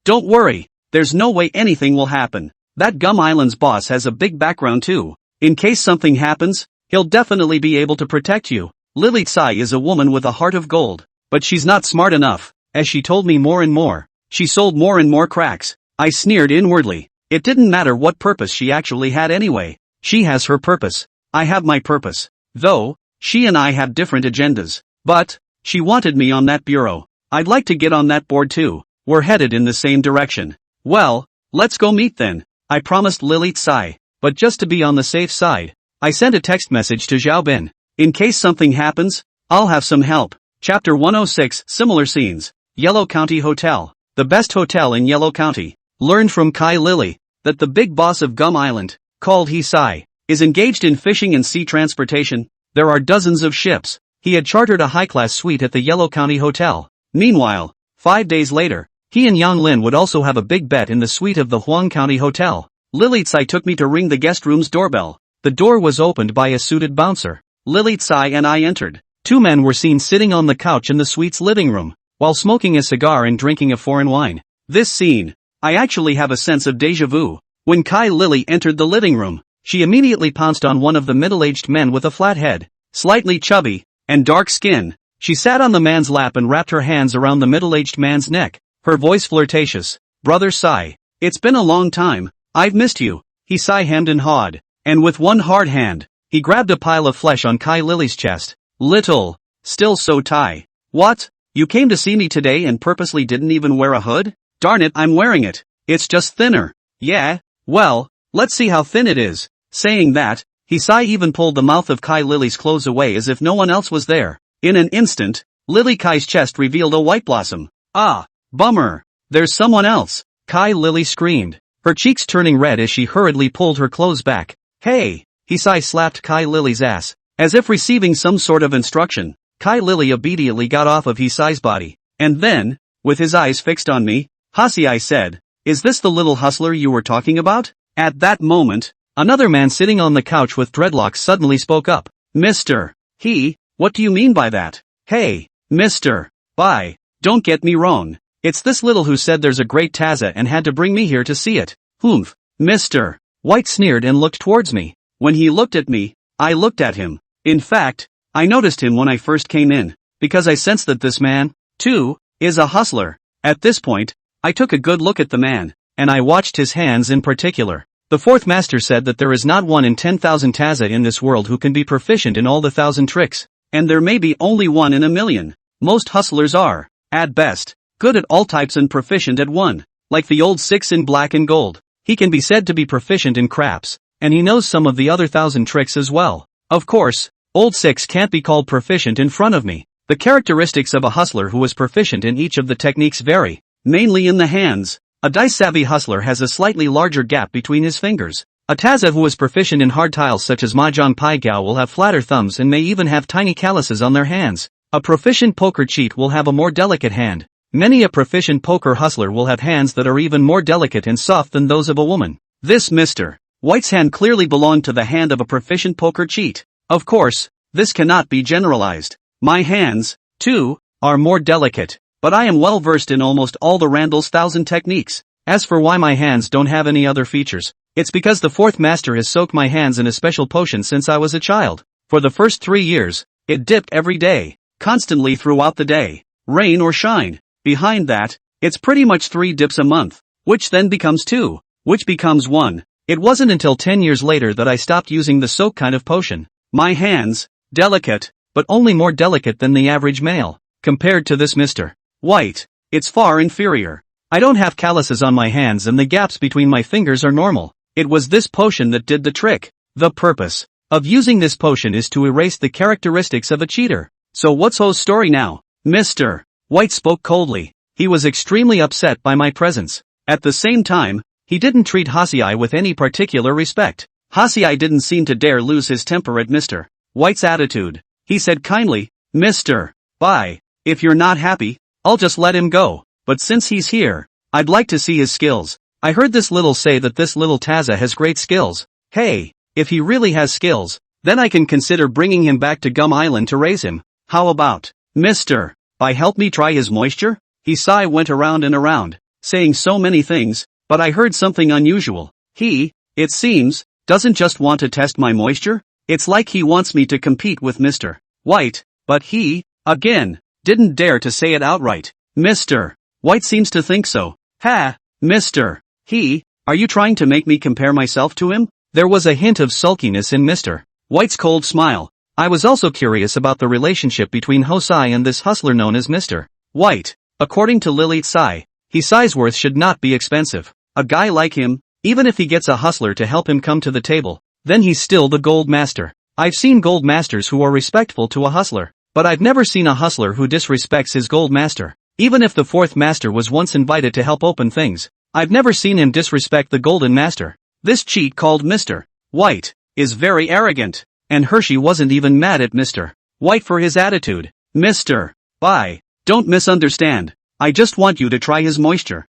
don't worry, there's no way anything will happen. That Gum Island's boss has a big background too. In case something happens, he'll definitely be able to protect you. Lily Tsai is a woman with a heart of gold, but she's not smart enough. As she told me more and more, she sold more and more cracks. I sneered inwardly. It didn't matter what purpose she actually had anyway. She has her purpose. I have my purpose. Though, she and I have different agendas. But, she wanted me on that bureau. I'd like to get on that board too. We're headed in the same direction. Well, let's go meet then. I promised Lily Tsai. But just to be on the safe side, I sent a text message to Zhao Bin. In case something happens, I'll have some help. Chapter 106, Similar Scenes. Yellow County Hotel. The best hotel in Yellow County. Learned from Kai Lily that the big boss of Gum Island, called He Sai, is engaged in fishing and sea transportation. There are dozens of ships. He had chartered a high-class suite at the Yellow County Hotel. Meanwhile, 5 days later, he and Yang Lin would also have a big bet in the suite of the Huang County Hotel. Lily Tsai took me to ring the guest room's doorbell. The door was opened by a suited bouncer. Lily Tsai and I entered. 2 men were seen sitting on the couch in the suite's living room, while smoking a cigar and drinking a foreign wine. This scene, I actually have a sense of déjà vu. When Kai Lily entered the living room, she immediately pounced on one of the middle-aged men with a flat head, slightly chubby, and dark skin. She sat on the man's lap and wrapped her hands around the middle-aged man's neck, her voice flirtatious. Brother Sai, it's been a long time, I've missed you. He Sai hemmed and hawed, and with one hard hand, he grabbed a pile of flesh on Kai Lily's chest. Little, still so Tai. What? You came to see me today and purposely didn't even wear a hood? Darn it, I'm wearing it. It's just thinner. Yeah? Well, let's see how thin it is. Saying that, Hisai even pulled the mouth of Kai Lily's clothes away as if no one else was there. In an instant, Lily Kai's chest revealed a white blossom. Ah, bummer. There's someone else. Kai Lily screamed, her cheeks turning red as she hurriedly pulled her clothes back. Hey! Hisai slapped Kai Lily's ass. As if receiving some sort of instruction, Kai Lily obediently got off of Hisai's body. And then, with his eyes fixed on me, Hasiai said, "Is this the little hustler you were talking about?" At that moment, another man sitting on the couch with dreadlocks suddenly spoke up. Mr. He, what do you mean by that? Hey, Mr. Bye. Don't get me wrong. It's this little who said there's a great Taza and had to bring me here to see it. Humph. Mr. White sneered and looked towards me. When he looked at me, I looked at him. In fact, I noticed him when I first came in, because I sensed that this man, too, is a hustler. At this point, I took a good look at the man, and I watched his hands in particular. The fourth master said that there is not 1 in 10,000 Taza in this world who can be proficient in all the 1,000 tricks, and there may be only 1 in a million. Most hustlers are, at best, good at all types and proficient at one, like the old 6 in black and gold. He can be said to be proficient in craps, and he knows some of the other 1,000 tricks as well. Of course, old 6 can't be called proficient in front of me. The characteristics of a hustler who is proficient in each of the techniques vary, mainly in the hands. A dice-savvy hustler has a slightly larger gap between his fingers. A Taza who is proficient in hard tiles such as Mahjong Pai Gao will have flatter thumbs and may even have tiny calluses on their hands. A proficient poker cheat will have a more delicate hand. Many a proficient poker hustler will have hands that are even more delicate and soft than those of a woman. This Mr. White's hand clearly belonged to the hand of a proficient poker cheat. Of course, this cannot be generalized. My hands, too, are more delicate, but I am well versed in almost all the Randall's 1,000 techniques. As for why my hands don't have any other features, it's because the fourth master has soaked my hands in a special potion since I was a child. For the first 3 years, it dipped every day, constantly throughout the day, rain or shine. Behind that, it's pretty much 3 dips a month, which then becomes 2, which becomes 1. It wasn't until 10 years later that I stopped using the soak kind of potion. My hands, delicate, but only more delicate than the average male. Compared to this Mr. White, it's far inferior. I don't have calluses on my hands and the gaps between my fingers are normal. It was this potion that did the trick. The purpose of using this potion is to erase the characteristics of a cheater. So what's Ho's story now? Mr. White spoke coldly. He was extremely upset by my presence. At the same time, he didn't treat Hasiai with any particular respect. Hasiai didn't seem to dare lose his temper at Mr. White's attitude. He said kindly, Mr. Bye. If you're not happy, I'll just let him go. But since he's here, I'd like to see his skills. I heard this little say that this little Taza has great skills. Hey, if he really has skills, then I can consider bringing him back to Gum Island to raise him. How about, Mr. Bye, help me try his moisture? Hisai went around and around, saying so many things, but I heard something unusual. He, it seems, doesn't just want to test my moisture. It's like he wants me to compete with Mr. White, but he, again, didn't dare to say it outright. Mr. White seems to think so. Ha, Mr. He, are you trying to make me compare myself to him? There was a hint of sulkiness in Mr. White's cold smile. I was also curious about the relationship between Hosai and this hustler known as Mr. White. According to Lily Tsai, Hisai's worth should not be expensive. A guy like him, even if he gets a hustler to help him come to the table, then he's still the gold master. I've seen gold masters who are respectful to a hustler, but I've never seen a hustler who disrespects his gold master. Even if the fourth master was once invited to help open things, I've never seen him disrespect the golden master. This cheat called Mr. White is very arrogant, and Hershey wasn't even mad at Mr. White for his attitude. Mr. Bye. Don't misunderstand. I just want you to try his moisture.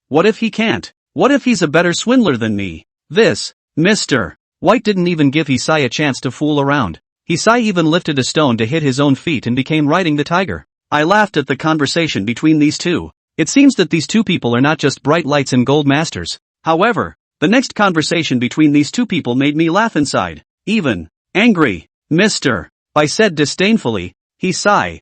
What if he can't? What if he's a better swindler than me? This, Mr. White didn't even give Hisai a chance to fool around. Hisai even lifted a stone to hit his own feet and became riding the tiger. I laughed at the conversation between these two. It seems that these two people are not just bright lights and gold masters. However, the next conversation between these two people made me laugh inside. Even angry. Mr. I said disdainfully, Hisai,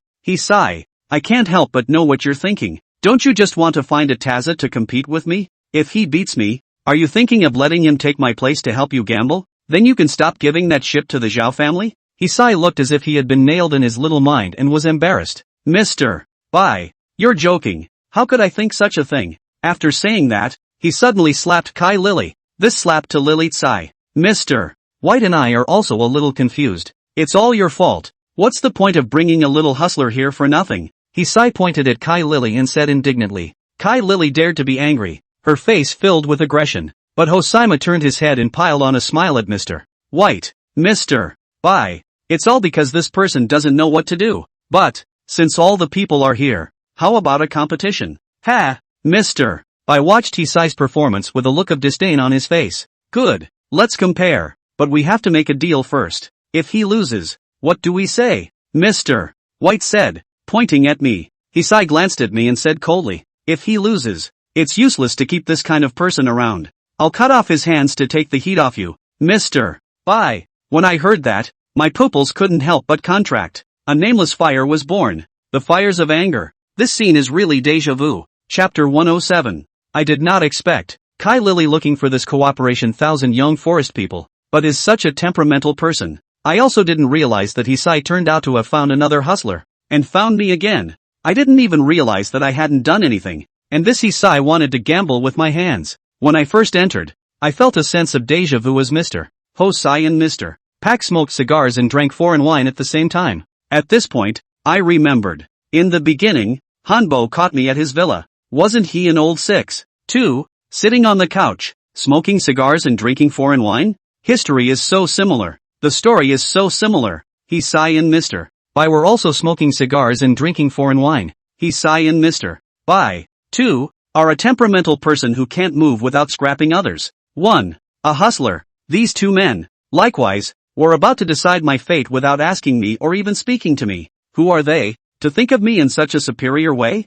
I can't help but know what you're thinking. Don't you just want to find a Taza to compete with me? If he beats me, are you thinking of letting him take my place to help you gamble? Then you can stop giving that ship to the Zhao family? Hisai looked as if he had been nailed in his little mind and was embarrassed. Mr. Bai, you're joking. How could I think such a thing? After saying that, he suddenly slapped Kai Lily. This slap to Lily Tsai. Mr. White and I are also a little confused. It's all your fault. What's the point of bringing a little hustler here for nothing? Hisai pointed at Kai Lily and said indignantly. Kai Lily dared to be angry, her face filled with aggression. But Hosaima turned his head and piled on a smile at Mr. White. Mr. Bai, it's all because this person doesn't know what to do. But, since all the people are here, how about a competition? Ha! Mr. Bai watched Hisai's performance with a look of disdain on his face. Good, let's compare, but we have to make a deal first. If he loses, what do we say? Mr. White said, pointing at me. Hisai glanced at me and said coldly, if he loses, it's useless to keep this kind of person around. I'll cut off his hands to take the heat off you. Mr. Bai. When I heard that, my pupils couldn't help but contract. A nameless fire was born. The fires of anger. This scene is really deja vu. Chapter 107. I did not expect Kai Lily looking for this cooperation thousand young forest people, but is such a temperamental person. I also didn't realize that Hisai turned out to have found another hustler, and found me again. I didn't even realize that I hadn't done anything, and this Hisai wanted to gamble with my hands. When I first entered, I felt a sense of deja vu as Mr. Hosai and Mr. Pak smoked cigars and drank foreign wine at the same time. At this point, I remembered. In the beginning, Hanbo caught me at his villa. Wasn't he an old 6'2", sitting on the couch, smoking cigars and drinking foreign wine? History is so similar. The story is so similar. Hisai and Mr. Bai were also smoking cigars and drinking foreign wine. Hisai and Mr. Bai, too, are a temperamental person who can't move without scrapping others. 1. A hustler. These two men, likewise, were about to decide my fate without asking me or even speaking to me. Who are they, to think of me in such a superior way?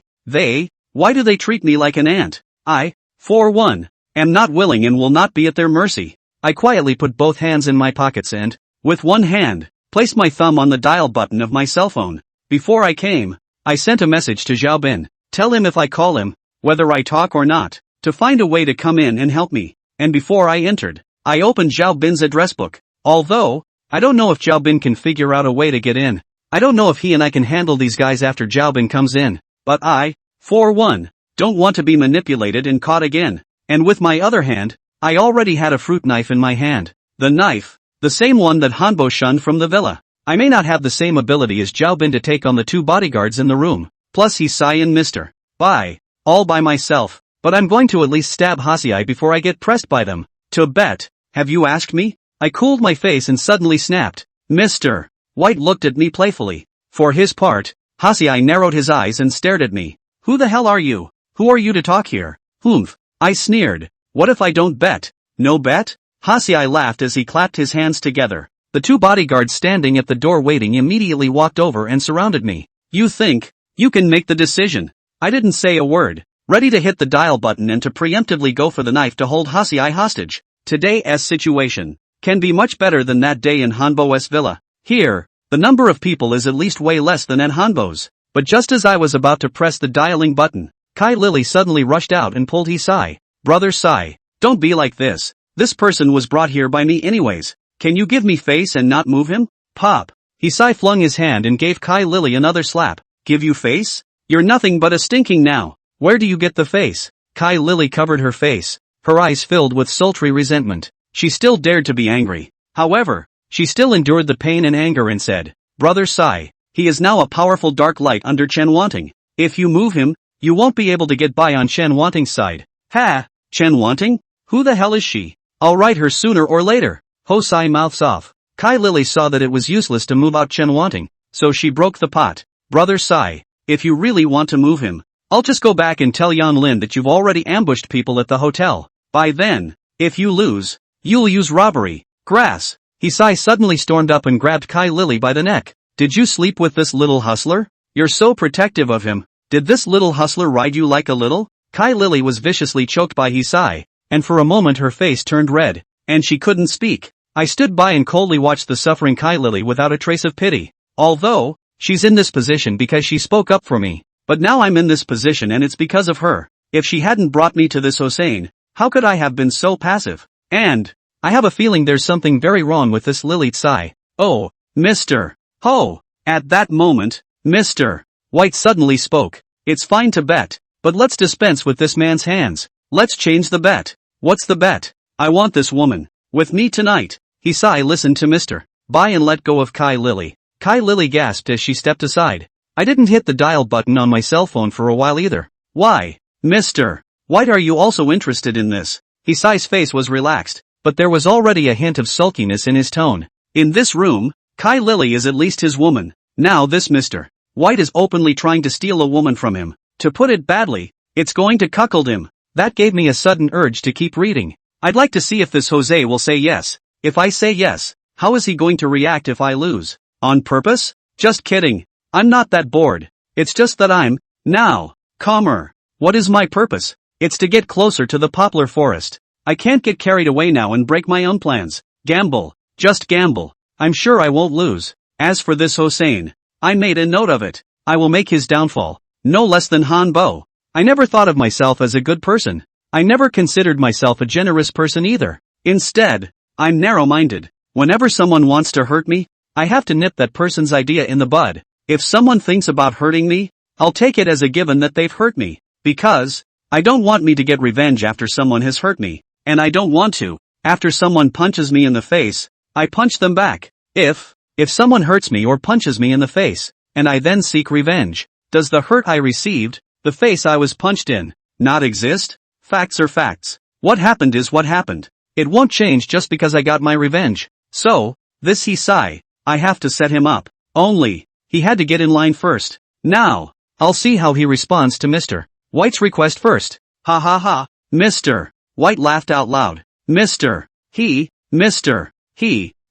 Why do they treat me like an ant? I, for one, am not willing and will not be at their mercy. I quietly put both hands in my pockets and, with one hand, placed my thumb on the dial button of my cell phone. Before I came, I sent a message to Zhao Bin. Tell him if I call him, whether I talk or not, to find a way to come in and help me. And before I entered, I opened Zhao Bin's address book. Although, I don't know if Zhao Bin can figure out a way to get in. I don't know if he and I can handle these guys after Zhao Bin comes in. But I, for one, don't want to be manipulated and caught again. And with my other hand, I already had a fruit knife in my hand. The knife, the same one that Hanbo shunned from the villa. I may not have the same ability as Zhao Bin to take on the two bodyguards in the room, plus Hisai and Mr. Bai, all by myself, but I'm going to at least stab Hasiai before I get pressed by them. To bet, have you asked me? I cooled my face and suddenly snapped. Mr. White looked at me playfully. For his part, Hasiai narrowed his eyes and stared at me. Who the hell are you? Who are you to talk here? Humph, I sneered. What if I don't bet? No bet? Hasiai laughed as he clapped his hands together. The two bodyguards standing at the door waiting immediately walked over and surrounded me. You think you can make the decision? I didn't say a word, ready to hit the dial button and to preemptively go for the knife to hold Hasiai hostage. Today's situation can be much better than that day in Hanbo's villa. Here, the number of people is at least way less than at Hanbo's. But just as I was about to press the dialing button, Kai Lily suddenly rushed out and pulled Hisai. Brother Sai, don't be like this. This person was brought here by me anyways. Can you give me face and not move him? Pop. Hisai flung his hand and gave Kai Lily another slap. Give you face? You're nothing but a stinking now. Where do you get the face? Kai Lily covered her face, her eyes filled with sultry resentment. She still dared to be angry. However, she still endured the pain and anger and said, Brother Sai, he is now a powerful dark light under Chen Wanting. If you move him, you won't be able to get by on Chen Wanting's side. Ha! Chen Wanting? Who the hell is she? I'll write her sooner or later. Hosai mouths off. Kai Lily saw that it was useless to move out Chen Wanting, so she broke the pot. Brother Sai, if you really want to move him, I'll just go back and tell Yan Lin that you've already ambushed people at the hotel. By then, if you lose, you'll use robbery. Grass. Hisai suddenly stormed up and grabbed Kai Lily by the neck. Did you sleep with this little hustler? You're so protective of him. Did this little hustler ride you like a little? Kai Lily was viciously choked by Hisai, and for a moment her face turned red, and she couldn't speak. I stood by and coldly watched the suffering Kai Lily without a trace of pity. Although, she's in this position because she spoke up for me. But now I'm in this position and it's because of her. If she hadn't brought me to this Hossein, how could I have been so passive? And, I have a feeling there's something very wrong with this Lily Tsai. Oh, Mr. Ho! At that moment, Mr. White suddenly spoke. It's fine to bet, but let's dispense with this man's hands. Let's change the bet. What's the bet? I want this woman with me tonight. Hisai listened to Mr. Buy and let go of Kai Lily. Kai Lily gasped as she stepped aside. I didn't hit the dial button on my cell phone for a while either. Why, Mr. White, are you also interested in this? Hisai's face was relaxed, but there was already a hint of sulkiness in his tone. In this room, Kai Lily is at least his woman. Now this Mr. White is openly trying to steal a woman from him. To put it badly, it's going to cuckold him. That gave me a sudden urge to keep reading. I'd like to see if this Jose will say yes. If I say yes, how is he going to react if I lose? On purpose? Just kidding. I'm not that bored. It's just that I'm, now, calmer. What is my purpose? It's to get closer to the poplar forest. I can't get carried away now and break my own plans. Gamble. Just gamble. I'm sure I won't lose. As for this Hossein, I made a note of it. I will make his downfall. No less than Han Bo. I never thought of myself as a good person. I never considered myself a generous person either. Instead, I'm narrow-minded. Whenever someone wants to hurt me, I have to nip that person's idea in the bud. If someone thinks about hurting me, I'll take it as a given that they've hurt me. Because, I don't want me to get revenge after someone has hurt me. And I don't want to, after someone punches me in the face, I punch them back. If someone hurts me or punches me in the face, and I then seek revenge, does the hurt I received, the face I was punched in, not exist? Facts are facts. What happened is what happened. It won't change just because I got my revenge. So, this Hisai, I have to set him up. Only, he had to get in line first. Now, I'll see how he responds to Mr. White's request first. Ha ha ha. Mr. White laughed out loud. Mr. He,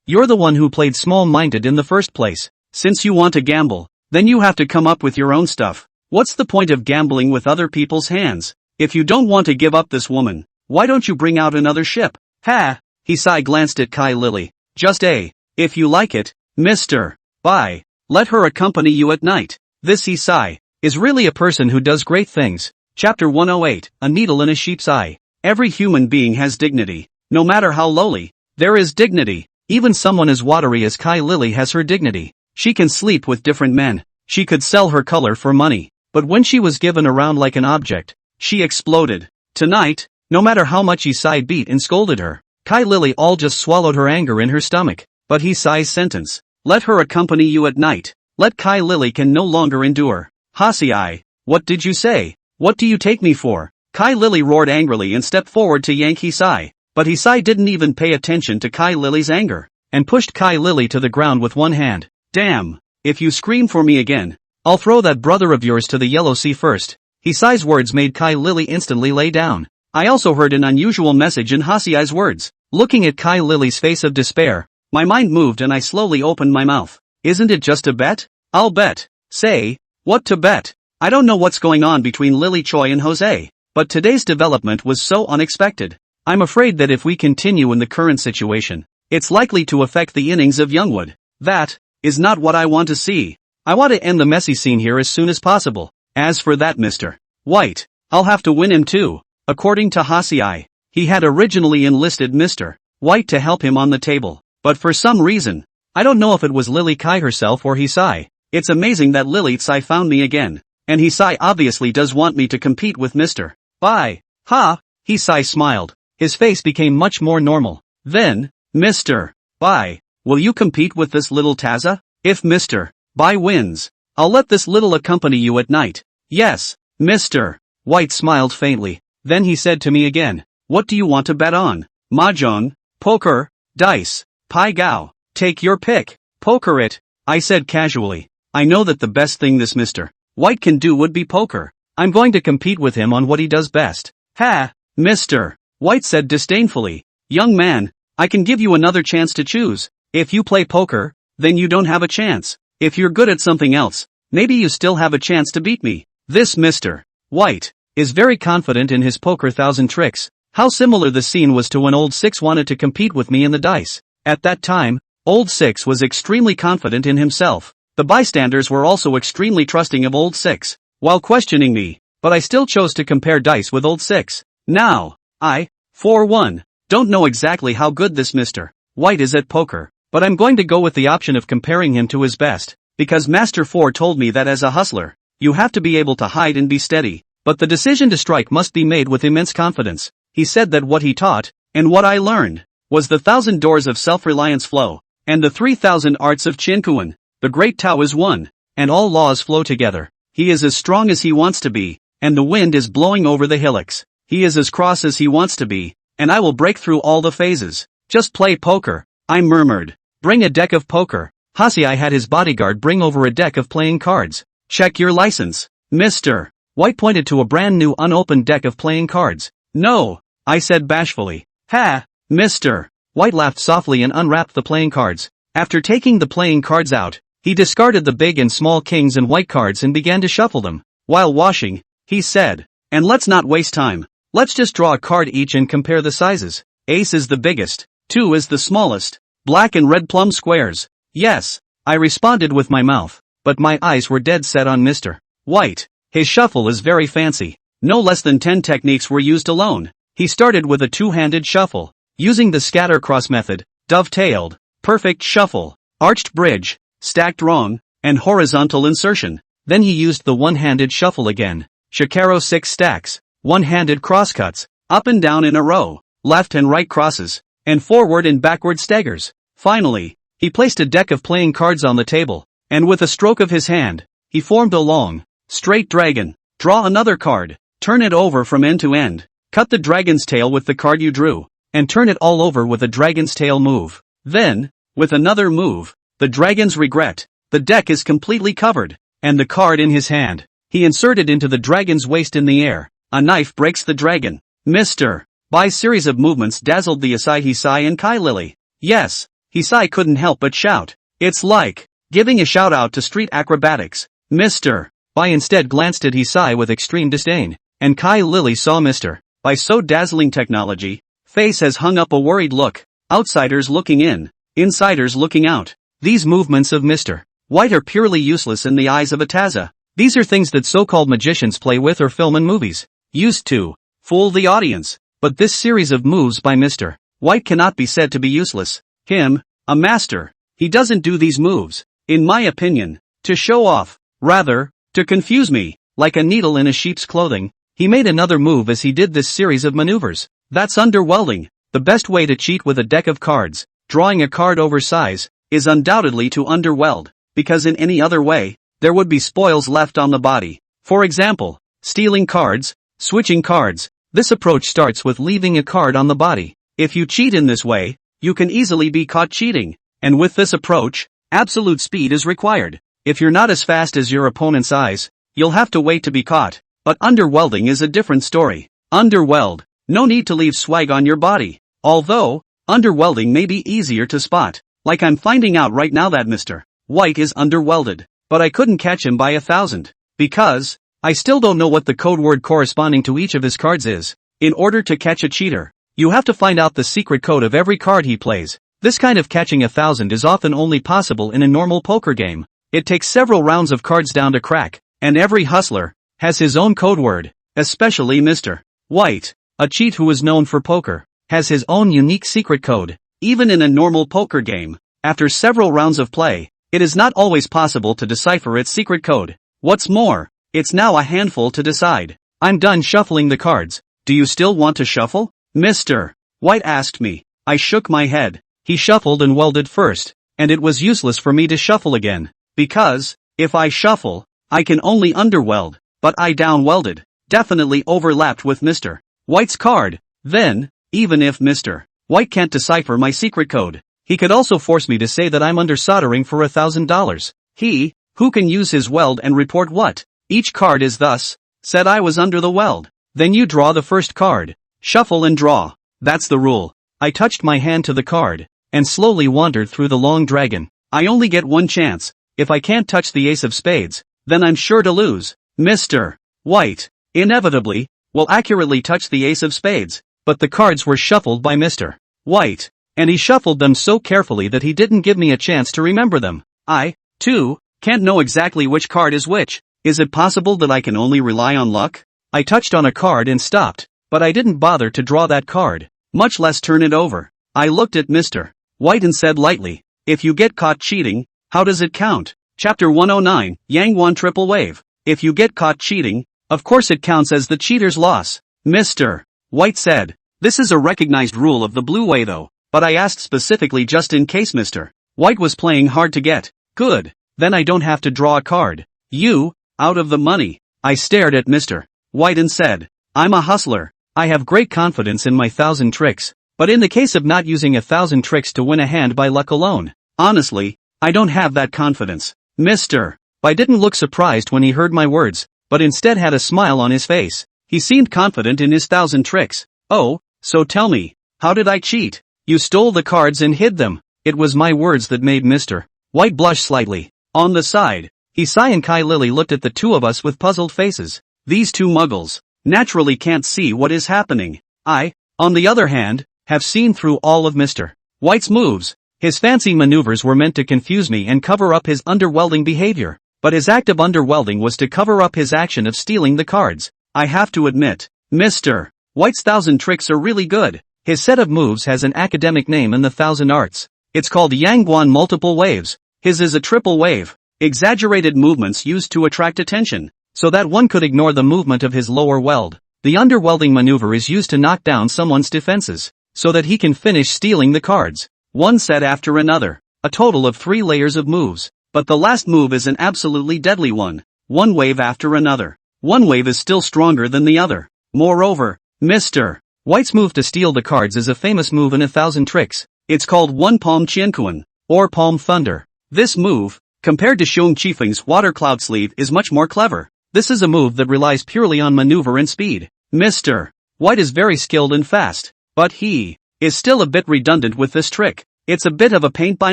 you're the one who played small-minded in the first place. Since you want to gamble, then you have to come up with your own stuff. What's the point of gambling with other people's hands? If you don't want to give up this woman, why don't you bring out another ship? Ha! Hisai glanced at Kai Lily. Just if you like it, Mr. Bye. Let her accompany you at night. This Hisai is really a person who does great things. Chapter 108, A Needle in a Sheep's Eye. Every human being has dignity. No matter how lowly, there is dignity. Even someone as watery as Kai Lily has her dignity. She can sleep with different men. She could sell her color for money. But when she was given around like an object, she exploded. Tonight, no matter how much Hisai beat and scolded her, Kai Lily all just swallowed her anger in her stomach. But Hisai's sentence, let her accompany you at night, let Kai Lily can no longer endure. Hasiai, what did you say? What do you take me for? Kai Lily roared angrily and stepped forward to yank Hisai. But Hisai didn't even pay attention to Kai Lily's anger, and pushed Kai Lily to the ground with one hand. Damn, if you scream for me again, I'll throw that brother of yours to the Yellow Sea first. Hisai's words made Kai Lily instantly lay down. I also heard an unusual message in Hasiai's words. Looking at Kai Lily's face of despair, my mind moved and I slowly opened my mouth. Isn't it just a bet? I'll bet. Say, what to bet? I don't know what's going on between Lily Choi and Jose, but today's development was so unexpected. I'm afraid that if we continue in the current situation, it's likely to affect the innings of Youngwood. That is not what I want to see. I want to end the messy scene here as soon as possible. As for that Mr. White, I'll have to win him too. According to Hasiai, he had originally enlisted Mr. White to help him on the table, but for some reason, I don't know if it was Lily Kai herself or Hisai. It's amazing that Lily Tsai found me again, and Hisai obviously does want me to compete with Mr. Bye. Ha! Hisai smiled. His face became much more normal. Then, Mr. Bye, will you compete with this little Taza? If Mr. Bye wins, I'll let this little accompany you at night. Yes, Mr. White smiled faintly. Then he said to me again, what do you want to bet on? Mahjong, poker, dice, pai gao, take your pick. Poker it, I said casually. I know that the best thing this Mr. White can do would be poker. I'm going to compete with him on what he does best. Ha, Mr. White said disdainfully. Young man, I can give you another chance to choose. If you play poker, then you don't have a chance. If you're good at something else, maybe you still have a chance to beat me. This Mr. White is very confident in his poker thousand tricks. How similar the scene was to when Old Six wanted to compete with me in the dice. At that time, Old Six was extremely confident in himself. The bystanders were also extremely trusting of Old Six, while questioning me, but I still chose to compare dice with Old Six. Now, I, for one, don't know exactly how good this Mr. White is at poker, but I'm going to go with the option of comparing him to his best, because Master 4 told me that as a hustler, you have to be able to hide and be steady, but the decision to strike must be made with immense confidence. He said that what he taught, and what I learned, was the 1,000 doors of self-reliance flow, and the 3,000 arts of Chinkuan. The great Tao is one, and all laws flow together. He is as strong as he wants to be, and the wind is blowing over the hillocks. He is as cross as he wants to be, and I will break through all the phases. Just play poker, I murmured. Bring a deck of poker. Hasiai had his bodyguard bring over a deck of playing cards. Check your license. Mr. White pointed to a brand new unopened deck of playing cards. No, I said bashfully. Ha, Mr. White laughed softly and unwrapped the playing cards. After taking the playing cards out, he discarded the big and small kings and white cards and began to shuffle them. While washing, he said, and let's not waste time. Let's just draw a card each and compare the sizes. Ace is the biggest, 2 is the smallest. Black and red plum squares. Yes, I responded with my mouth, but my eyes were dead set on Mr. White. His shuffle is very fancy. No less than 10 techniques were used alone. He started with a two-handed shuffle, using the scatter cross method, dovetailed, perfect shuffle, arched bridge, stacked wrong, and horizontal insertion. Then he used the one-handed shuffle again, shikaro 6 stacks, one-handed crosscuts, up and down in a row, left and right crosses, and forward and backward staggers. Finally, he placed a deck of playing cards on the table, and with a stroke of his hand, he formed a long, straight dragon. Draw another card, turn it over from end to end, cut the dragon's tail with the card you drew, and turn it all over with a dragon's tail move. Then, with another move, the dragon's regret, the deck is completely covered, and the card in his hand, he inserted into the dragon's waist in the air. A knife breaks the dragon. Mr. Bai's series of movements dazzled the Asai Hisai and Kai Lily. Yes, Hisai couldn't help but shout. It's like giving a shout out to street acrobatics. Mr. Bai instead glanced at Hisai with extreme disdain, and Kai Lily saw Mr. Bai's so dazzling technology, face has hung up a worried look, outsiders looking in, insiders looking out. These movements of Mr. White are purely useless in the eyes of Ataza. These are things that so-called magicians play with or film in movies, used to fool the audience, but this series of moves by Mr. White cannot be said to be useless. Him, a master, he doesn't do these moves, in my opinion, to show off, rather, to confuse me, like a needle in a sheep's clothing. He made another move as he did this series of maneuvers. That's underwelding. The best way to cheat with a deck of cards, drawing a card over size, is undoubtedly to underweld, because in any other way, there would be spoils left on the body. For example, stealing cards, switching cards. This approach starts with leaving a card on the body. If you cheat in this way, you can easily be caught cheating, and with this approach, absolute speed is required. If you're not as fast as your opponent's eyes, you'll have to wait to be caught. But underwelding is a different story. Underweld, no need to leave swag on your body. Although, underwelding may be easier to spot, like I'm finding out right now that Mr. White is underwelded, but I couldn't catch him by 1,000, because I still don't know what the code word corresponding to each of his cards is. In order to catch a cheater, you have to find out the secret code of every card he plays. This kind of catching 1,000 is often only possible in a normal poker game. It takes several rounds of cards down to crack, and every hustler has his own code word, especially Mr. White, a cheat who is known for poker, has his own unique secret code. Even in a normal poker game, after several rounds of play, it is not always possible to decipher its secret code. What's more, it's now a handful to decide. I'm done shuffling the cards. Do you still want to shuffle? Mr. White asked me. I shook my head. He shuffled and welded first, and it was useless for me to shuffle again, because, if I shuffle, I can only underweld, but I downwelded, definitely overlapped with Mr. White's card. Then, even if Mr. White can't decipher my secret code, he could also force me to say that I'm under soldering for $1,000. He, who can use his weld and report what each card is thus, said I was under the weld. Then you draw the first card. Shuffle and draw. That's the rule. I touched my hand to the card, and slowly wandered through the long dragon. I only get one chance. If I can't touch the ace of spades, then I'm sure to lose. Mr. White, inevitably, will accurately touch the ace of spades, but the cards were shuffled by Mr. White, and he shuffled them so carefully that he didn't give me a chance to remember them. I, too, can't know exactly which card is which. Is it possible that I can only rely on luck? I touched on a card and stopped, but I didn't bother to draw that card, much less turn it over. I looked at Mr. White and said lightly, if you get caught cheating, how does it count? Chapter 109, Yangwan Triple Wave. If you get caught cheating, of course it counts as the cheater's loss. Mr. White said, this is a recognized rule of the blue way though, but I asked specifically just in case Mr. White was playing hard to get. Good, then I don't have to draw a card. You, out of the money. I stared at Mr. White and said, I'm a hustler. I have great confidence in my 1,000 tricks, but in the case of not using 1,000 tricks to win a hand by luck alone, honestly, I don't have that confidence. Mr. White didn't look surprised when he heard my words, but instead had a smile on his face. He seemed confident in his 1,000 tricks. Oh, so tell me, how did I cheat? You stole the cards and hid them. It was my words that made Mr. White blush slightly. On the side, Hisai and Kai Lily looked at the two of us with puzzled faces. These two muggles naturally can't see what is happening. I, on the other hand, have seen through all of Mr. White's moves. His fancy maneuvers were meant to confuse me and cover up his underwelding behavior, but his act of underwelding was to cover up his action of stealing the cards. I have to admit, Mr. White's 1,000 tricks are really good. His set of moves has an academic name in the 1,000 arts. It's called Yangguan Multiple Waves. His is a triple wave. Exaggerated movements used to attract attention, so that one could ignore the movement of his lower weld. The underwelding maneuver is used to knock down someone's defenses, so that he can finish stealing the cards. One set after another. A total of 3 layers of moves. But the last move is an absolutely deadly one. One wave after another. One wave is still stronger than the other. Moreover, Mr. White's move to steal the cards is a famous move in 1,000 tricks. It's called One Palm Qiankuan, or Palm Thunder. This move, compared to Xiong Qifeng's Water Cloud Sleeve, is much more clever. This is a move that relies purely on maneuver and speed. Mr. White is very skilled and fast, but he is still a bit redundant with this trick. It's a bit of a paint by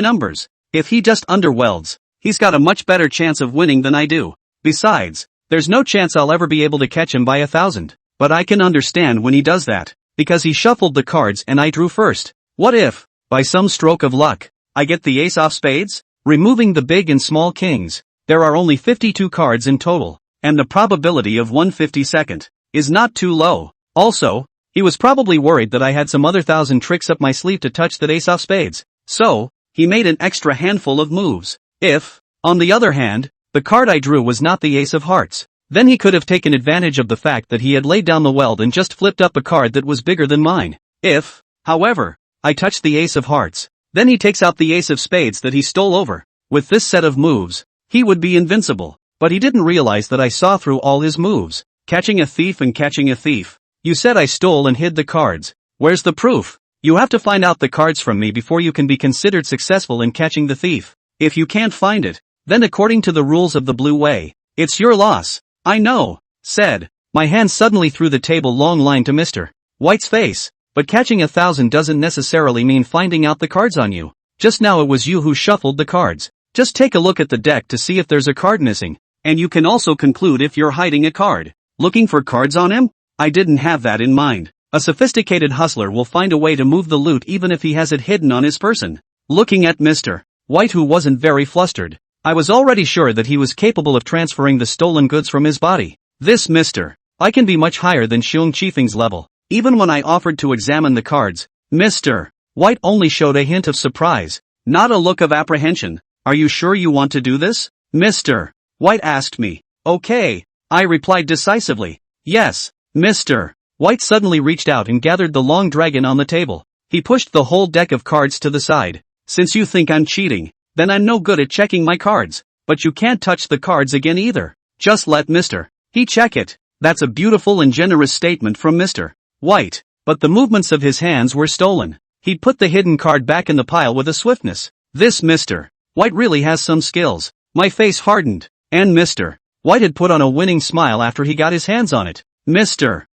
numbers. If he just underwelds, he's got a much better chance of winning than I do. Besides, there's no chance I'll ever be able to catch him by 1,000. But I can understand when he does that, because he shuffled the cards and I drew first. What if, by some stroke of luck, I get the ace off spades? Removing the big and small kings, there are only 52 cards in total, and the probability of 1/52nd is not too low. Also, he was probably worried that I had some other 1,000 tricks up my sleeve to touch that ace off spades, so he made an extra handful of moves. If, on the other hand, the card I drew was not the ace of hearts, then he could have taken advantage of the fact that he had laid down the weld and just flipped up a card that was bigger than mine. If, however, I touched the ace of hearts, then he takes out the ace of spades that he stole over. With this set of moves, he would be invincible, but he didn't realize that I saw through all his moves. Catching a thief and catching a thief. You said I stole and hid the cards. Where's the proof? You have to find out the cards from me before you can be considered successful in catching the thief. If you can't find it, then according to the rules of the blue way, it's your loss. I know, said, my hand suddenly through the table long line to Mr. White's face. But catching 1,000 doesn't necessarily mean finding out the cards on you. Just now it was you who shuffled the cards. Just take a look at the deck to see if there's a card missing, and you can also conclude if you're hiding a card. Looking for cards on him? I didn't have that in mind. A sophisticated hustler will find a way to move the loot even if he has it hidden on his person. Looking at Mr. White, who wasn't very flustered, I was already sure that he was capable of transferring the stolen goods from his body. This Mr. I can be much higher than Xiong Qifeng's level. Even when I offered to examine the cards, Mr. White only showed a hint of surprise, not a look of apprehension. Are you sure you want to do this? Mr. White asked me. Okay, I replied decisively. Yes, Mr. White suddenly reached out and gathered the long dragon on the table. He pushed the whole deck of cards to the side. Since you think I'm cheating, then I'm no good at checking my cards. But you can't touch the cards again either. Just let Mr. He check it. That's a beautiful and generous statement from Mr. White, but the movements of his hands were stolen. He put the hidden card back in the pile with a swiftness. This Mr. White really has some skills. My face hardened, and Mr. White had put on a winning smile after he got his hands on it. Mr.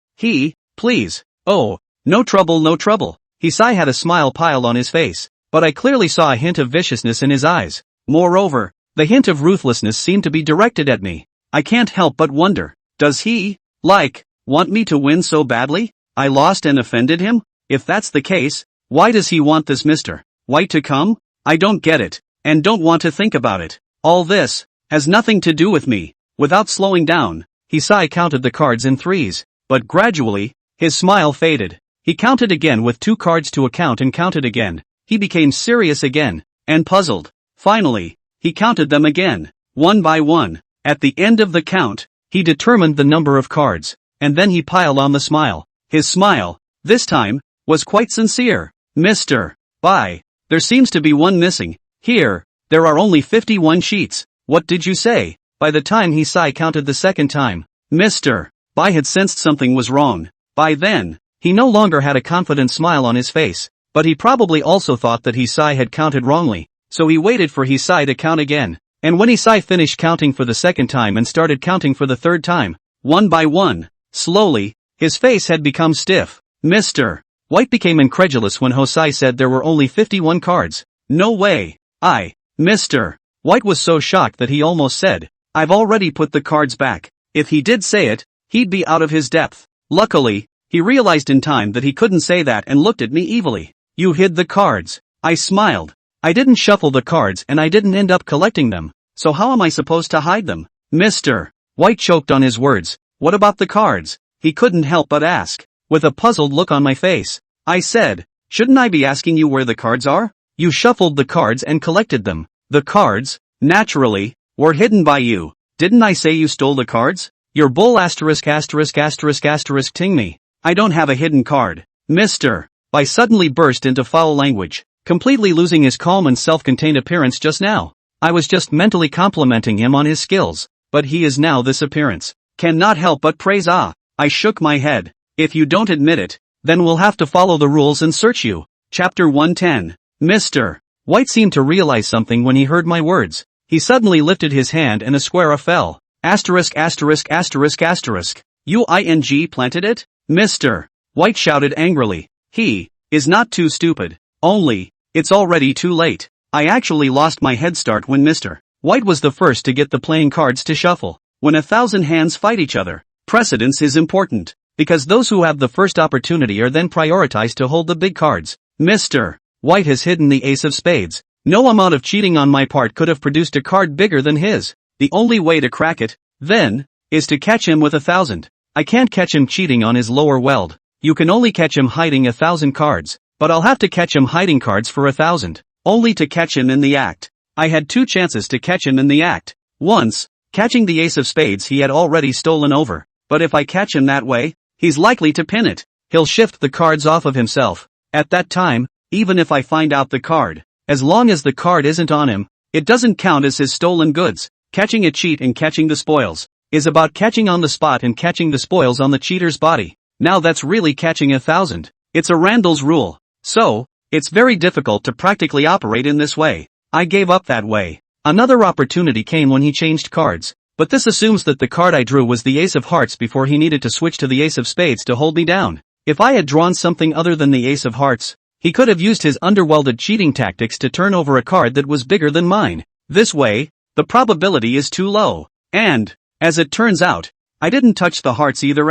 Please. Oh, no trouble, no trouble. Hisai had a smile piled on his face, but I clearly saw a hint of viciousness in his eyes. Moreover, the hint of ruthlessness seemed to be directed at me. I can't help but wonder, does he, want me to win so badly? I lost and offended him? If that's the case, why does he want this Mr. White to come? I don't get it, and don't want to think about it. All this has nothing to do with me. Without slowing down, Hisai counted the cards in threes, but gradually, his smile faded. He counted again with 2 cards to account and counted again. He became serious again, and puzzled. Finally, he counted them again, one by one. At the end of the count, he determined the number of cards, and then he piled on the smile. His smile, this time, was quite sincere. Mr. There seems to be one missing. Here, there are only 51 sheets. What did you say? By the time Hisai counted the second time, Mr. had sensed something was wrong. By then, he no longer had a confident smile on his face, but he probably also thought that Hisai had counted wrongly, so he waited for Hisai to count again. And when Hisai finished counting for the second time and started counting for the third time, one by one, slowly, his face had become stiff. Mr. White became incredulous when Hisai said there were only 51 cards. No way. Mr. White was so shocked that he almost said, I've already put the cards back. If he did say it, he'd be out of his depth. Luckily, he realized in time that he couldn't say that and looked at me evilly. You hid the cards. I smiled. I didn't shuffle the cards and I didn't end up collecting them, so how am I supposed to hide them? Mr. White choked on his words. What about the cards? He couldn't help but ask. With a puzzled look on my face, I said, shouldn't I be asking you where the cards are? You shuffled the cards and collected them. The cards, naturally, were hidden by you. Didn't I say you stole the cards? Your bull ting me. I don't have a hidden card. Mr. Suddenly burst into foul language, completely losing his calm and self-contained appearance just now. I was just mentally complimenting him on his skills, but he is now this appearance. Cannot help but praise. I shook my head. If you don't admit it, then we'll have to follow the rules and search you. Chapter 110. Mr. White seemed to realize something when he heard my words. He suddenly lifted his hand and a square fell. You planted it? Mr. White shouted angrily. He is not too stupid. Only, it's already too late. I actually lost my head start when Mr. White was the first to get the playing cards to shuffle. When 1,000 hands fight each other, precedence is important, because those who have the first opportunity are then prioritized to hold the big cards. Mr. White has hidden the ace of spades. No amount of cheating on my part could have produced a card bigger than his. The only way to crack it, then, is to catch him with 1,000. I can't catch him cheating on his lower weld. You can only catch him hiding 1,000 cards, but I'll have to catch him hiding cards for 1,000, only to catch him in the act. I had 2 chances to catch him in the act. Once, catching the ace of spades he had already stolen over, but if I catch him that way, he's likely to pin it. He'll shift the cards off of himself. At that time, even if I find out the card, as long as the card isn't on him, it doesn't count as his stolen goods. Catching a cheat and catching the spoils is about catching on the spot and catching the spoils on the cheater's body. Now that's really catching 1,000. It's a Randall's rule. So, it's very difficult to practically operate in this way. I gave up that way. Another opportunity came when he changed cards, but this assumes that the card I drew was the ace of hearts before he needed to switch to the ace of spades to hold me down. If I had drawn something other than the ace of hearts, he could have used his underwelded cheating tactics to turn over a card that was bigger than mine. This way, the probability is too low. And, as it turns out, I didn't touch the hearts either.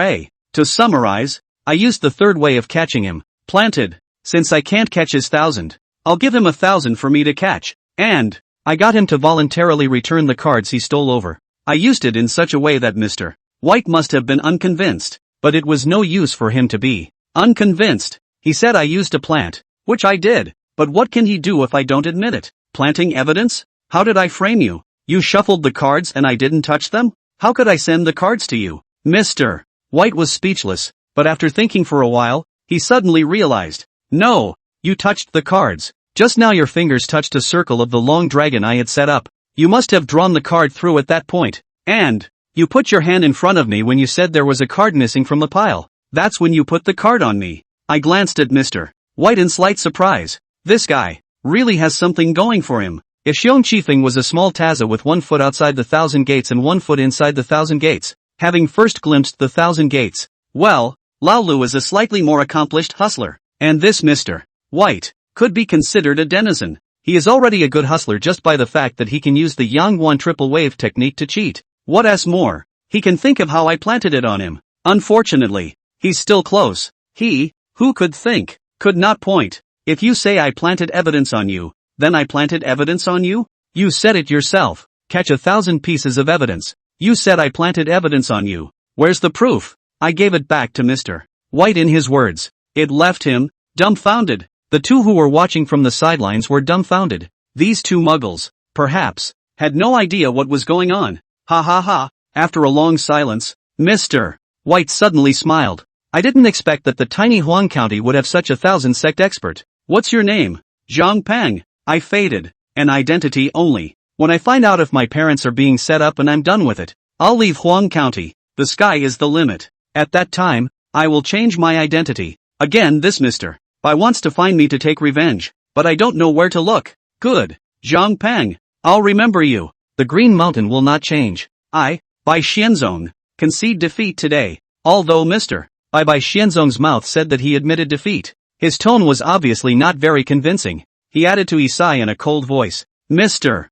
To summarize, I used the third way of catching him, planted. Since I can't catch his 1,000, I'll give him 1,000 for me to catch. And, I got him to voluntarily return the cards he stole over. I used it in such a way that Mr. White must have been unconvinced, but it was no use for him to be unconvinced. He said I used a plant, which I did, but what can he do if I don't admit it? Planting evidence? How did I frame you? You shuffled the cards and I didn't touch them? How could I send the cards to you? Mr. White was speechless, but after thinking for a while, he suddenly realized. No, you touched the cards. Just now your fingers touched a circle of the long dragon I had set up. You must have drawn the card through at that point. And, you put your hand in front of me when you said there was a card missing from the pile. That's when you put the card on me. I glanced at Mr. White in slight surprise. This guy really has something going for him. If Xiong Qifeng was a small Taza with 1 foot outside the 1,000 gates and 1 foot inside the 1,000 gates, having first glimpsed the 1,000 gates, well, Lao Lu is a slightly more accomplished hustler. And this Mr. White could be considered a denizen. He is already a good hustler just by the fact that he can use the Yangguan triple wave technique to cheat. What else more? He can think of how I planted it on him. Unfortunately, he's still close. He, who could think, could not point. If you say I planted evidence on you, then I planted evidence on you? You said it yourself. Catch 1,000 pieces of evidence. You said I planted evidence on you. Where's the proof? I gave it back to Mr. White in his words. It left him dumbfounded. The two who were watching from the sidelines were dumbfounded. These two muggles, perhaps, had no idea what was going on. Ha ha ha. After a long silence, Mr. White suddenly smiled. I didn't expect that the tiny Huang County would have such a 1,000-sect expert. What's your name? Zhang Peng. I faded. An identity only. When I find out if my parents are being set up and I'm done with it, I'll leave Huang County. The sky is the limit. At that time, I will change my identity. Again, this Mr. Bai wants to find me to take revenge, but I don't know where to look. Good. Zhang Peng. I'll remember you. The Green Mountain will not change. I, Bai Xianzong, concede defeat today. Although Mr. Bai Xianzong's mouth said that he admitted defeat, his tone was obviously not very convincing. He added to Isai in a cold voice. Mr.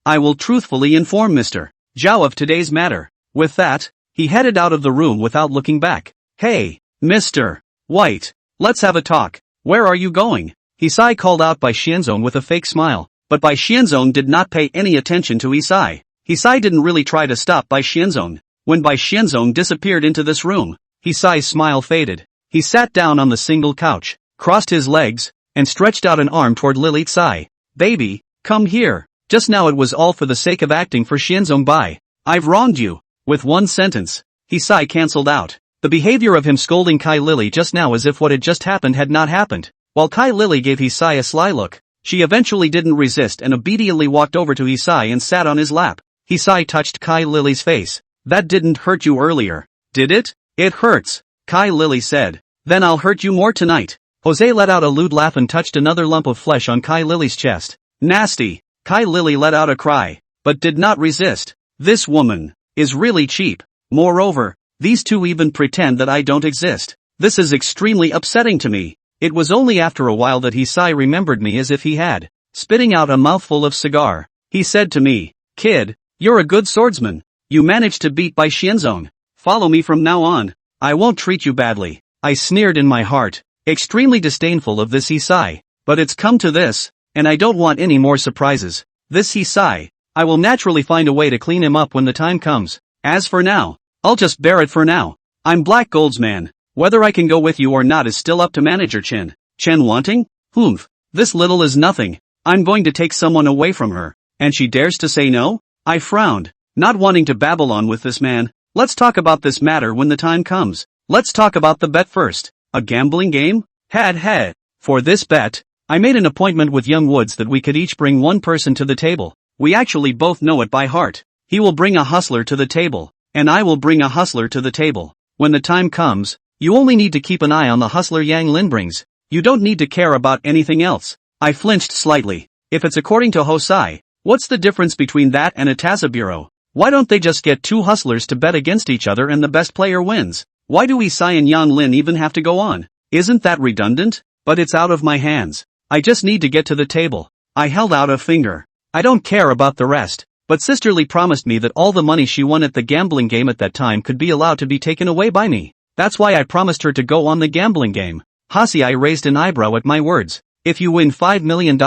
I will truthfully inform Mr. Zhao of today's matter. With that, he headed out of the room without looking back. Hey, Mr. White, let's have a talk. Where are you going? Isai called out Bai Xianzong with a fake smile, but Bai Xianzong did not pay any attention to Isai. Isai didn't really try to stop Bai Xianzong. When Bai Xianzong disappeared into this room, Isai's smile faded. He sat down on the single couch, crossed his legs, and stretched out an arm toward Lily Tsai. Baby, come here. Just now it was all for the sake of acting for Xianzong Bai. I've wronged you. With one sentence, Isai cancelled out the behavior of him scolding Kai Lily just now as if what had just happened had not happened. While Kai Lily gave Isai a sly look, she eventually didn't resist and obediently walked over to Isai and sat on his lap. Isai touched Kai Lily's face. That didn't hurt you earlier, did it? It hurts, Kai Lily said. Then I'll hurt you more tonight. Jose let out a lewd laugh and touched another lump of flesh on Kai Lily's chest. Nasty. Kai Lily let out a cry, but did not resist. This woman is really cheap. Moreover, these two even pretend that I don't exist. This is extremely upsetting to me. It was only after a while that Isai remembered me as if he had. Spitting out a mouthful of cigar, he said to me, Kid, you're a good swordsman. You managed to beat Bai Xianzong. Follow me from now on. I won't treat you badly. I sneered in my heart, extremely disdainful of this Isai. But it's come to this, and I don't want any more surprises. This Isai, I will naturally find a way to clean him up when the time comes. As for now, I'll just bear it for now. I'm Black Gold's man. Whether I can go with you or not is still up to Manager Chen. Chen wanting? Humph. This little is nothing. I'm going to take someone away from her. And she dares to say no? I frowned, not wanting to babble on with this man. Let's talk about this matter when the time comes. Let's talk about the bet first. A gambling game? Had. For this bet, I made an appointment with young Woods that we could each bring one person to the table. We actually both know it by heart. He will bring a hustler to the table, and I will bring a hustler to the table. When the time comes, you only need to keep an eye on the hustler Yang Lin brings. You don't need to care about anything else. I flinched slightly. If it's according to Hosai, what's the difference between that and a Taza bureau? Why don't they just get two hustlers to bet against each other and the best player wins? Why do Isai and Yang Lin even have to go on? Isn't that redundant? But it's out of my hands. I just need to get to the table. I held out a finger. I don't care about the rest. But Sisterly promised me that all the money she won at the gambling game at that time could be allowed to be taken away by me. That's why I promised her to go on the gambling game. Hasiai raised an eyebrow at my words. If you win $5 million,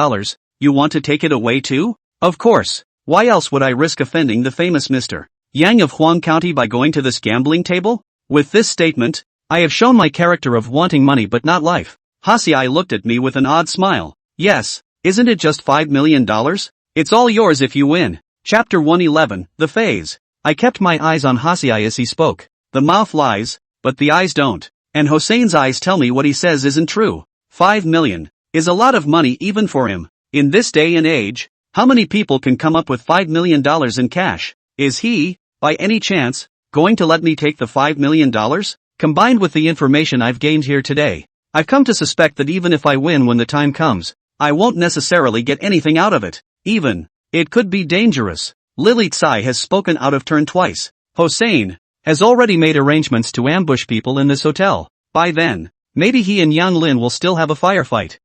you want to take it away too? Of course. Why else would I risk offending the famous Mr. Yang of Huang County by going to this gambling table? With this statement, I have shown my character of wanting money but not life. Hasiai looked at me with an odd smile. Yes, isn't it just $5 million? It's all yours if you win. Chapter 111, The Phase. I kept my eyes on Hasiai as he spoke. The mouth lies, but the eyes don't. And Hossein's eyes tell me what he says isn't true. 5 million is a lot of money even for him. In this day and age, how many people can come up with $5 million in cash? Is he, by any chance, going to let me take the $5 million? Combined with the information I've gained here today, I've come to suspect that even if I win when the time comes, I won't necessarily get anything out of it. Even. It could be dangerous. Lily Tsai has spoken out of turn twice. Hossein has already made arrangements to ambush people in this hotel. By then, maybe he and Yang Lin will still have a firefight.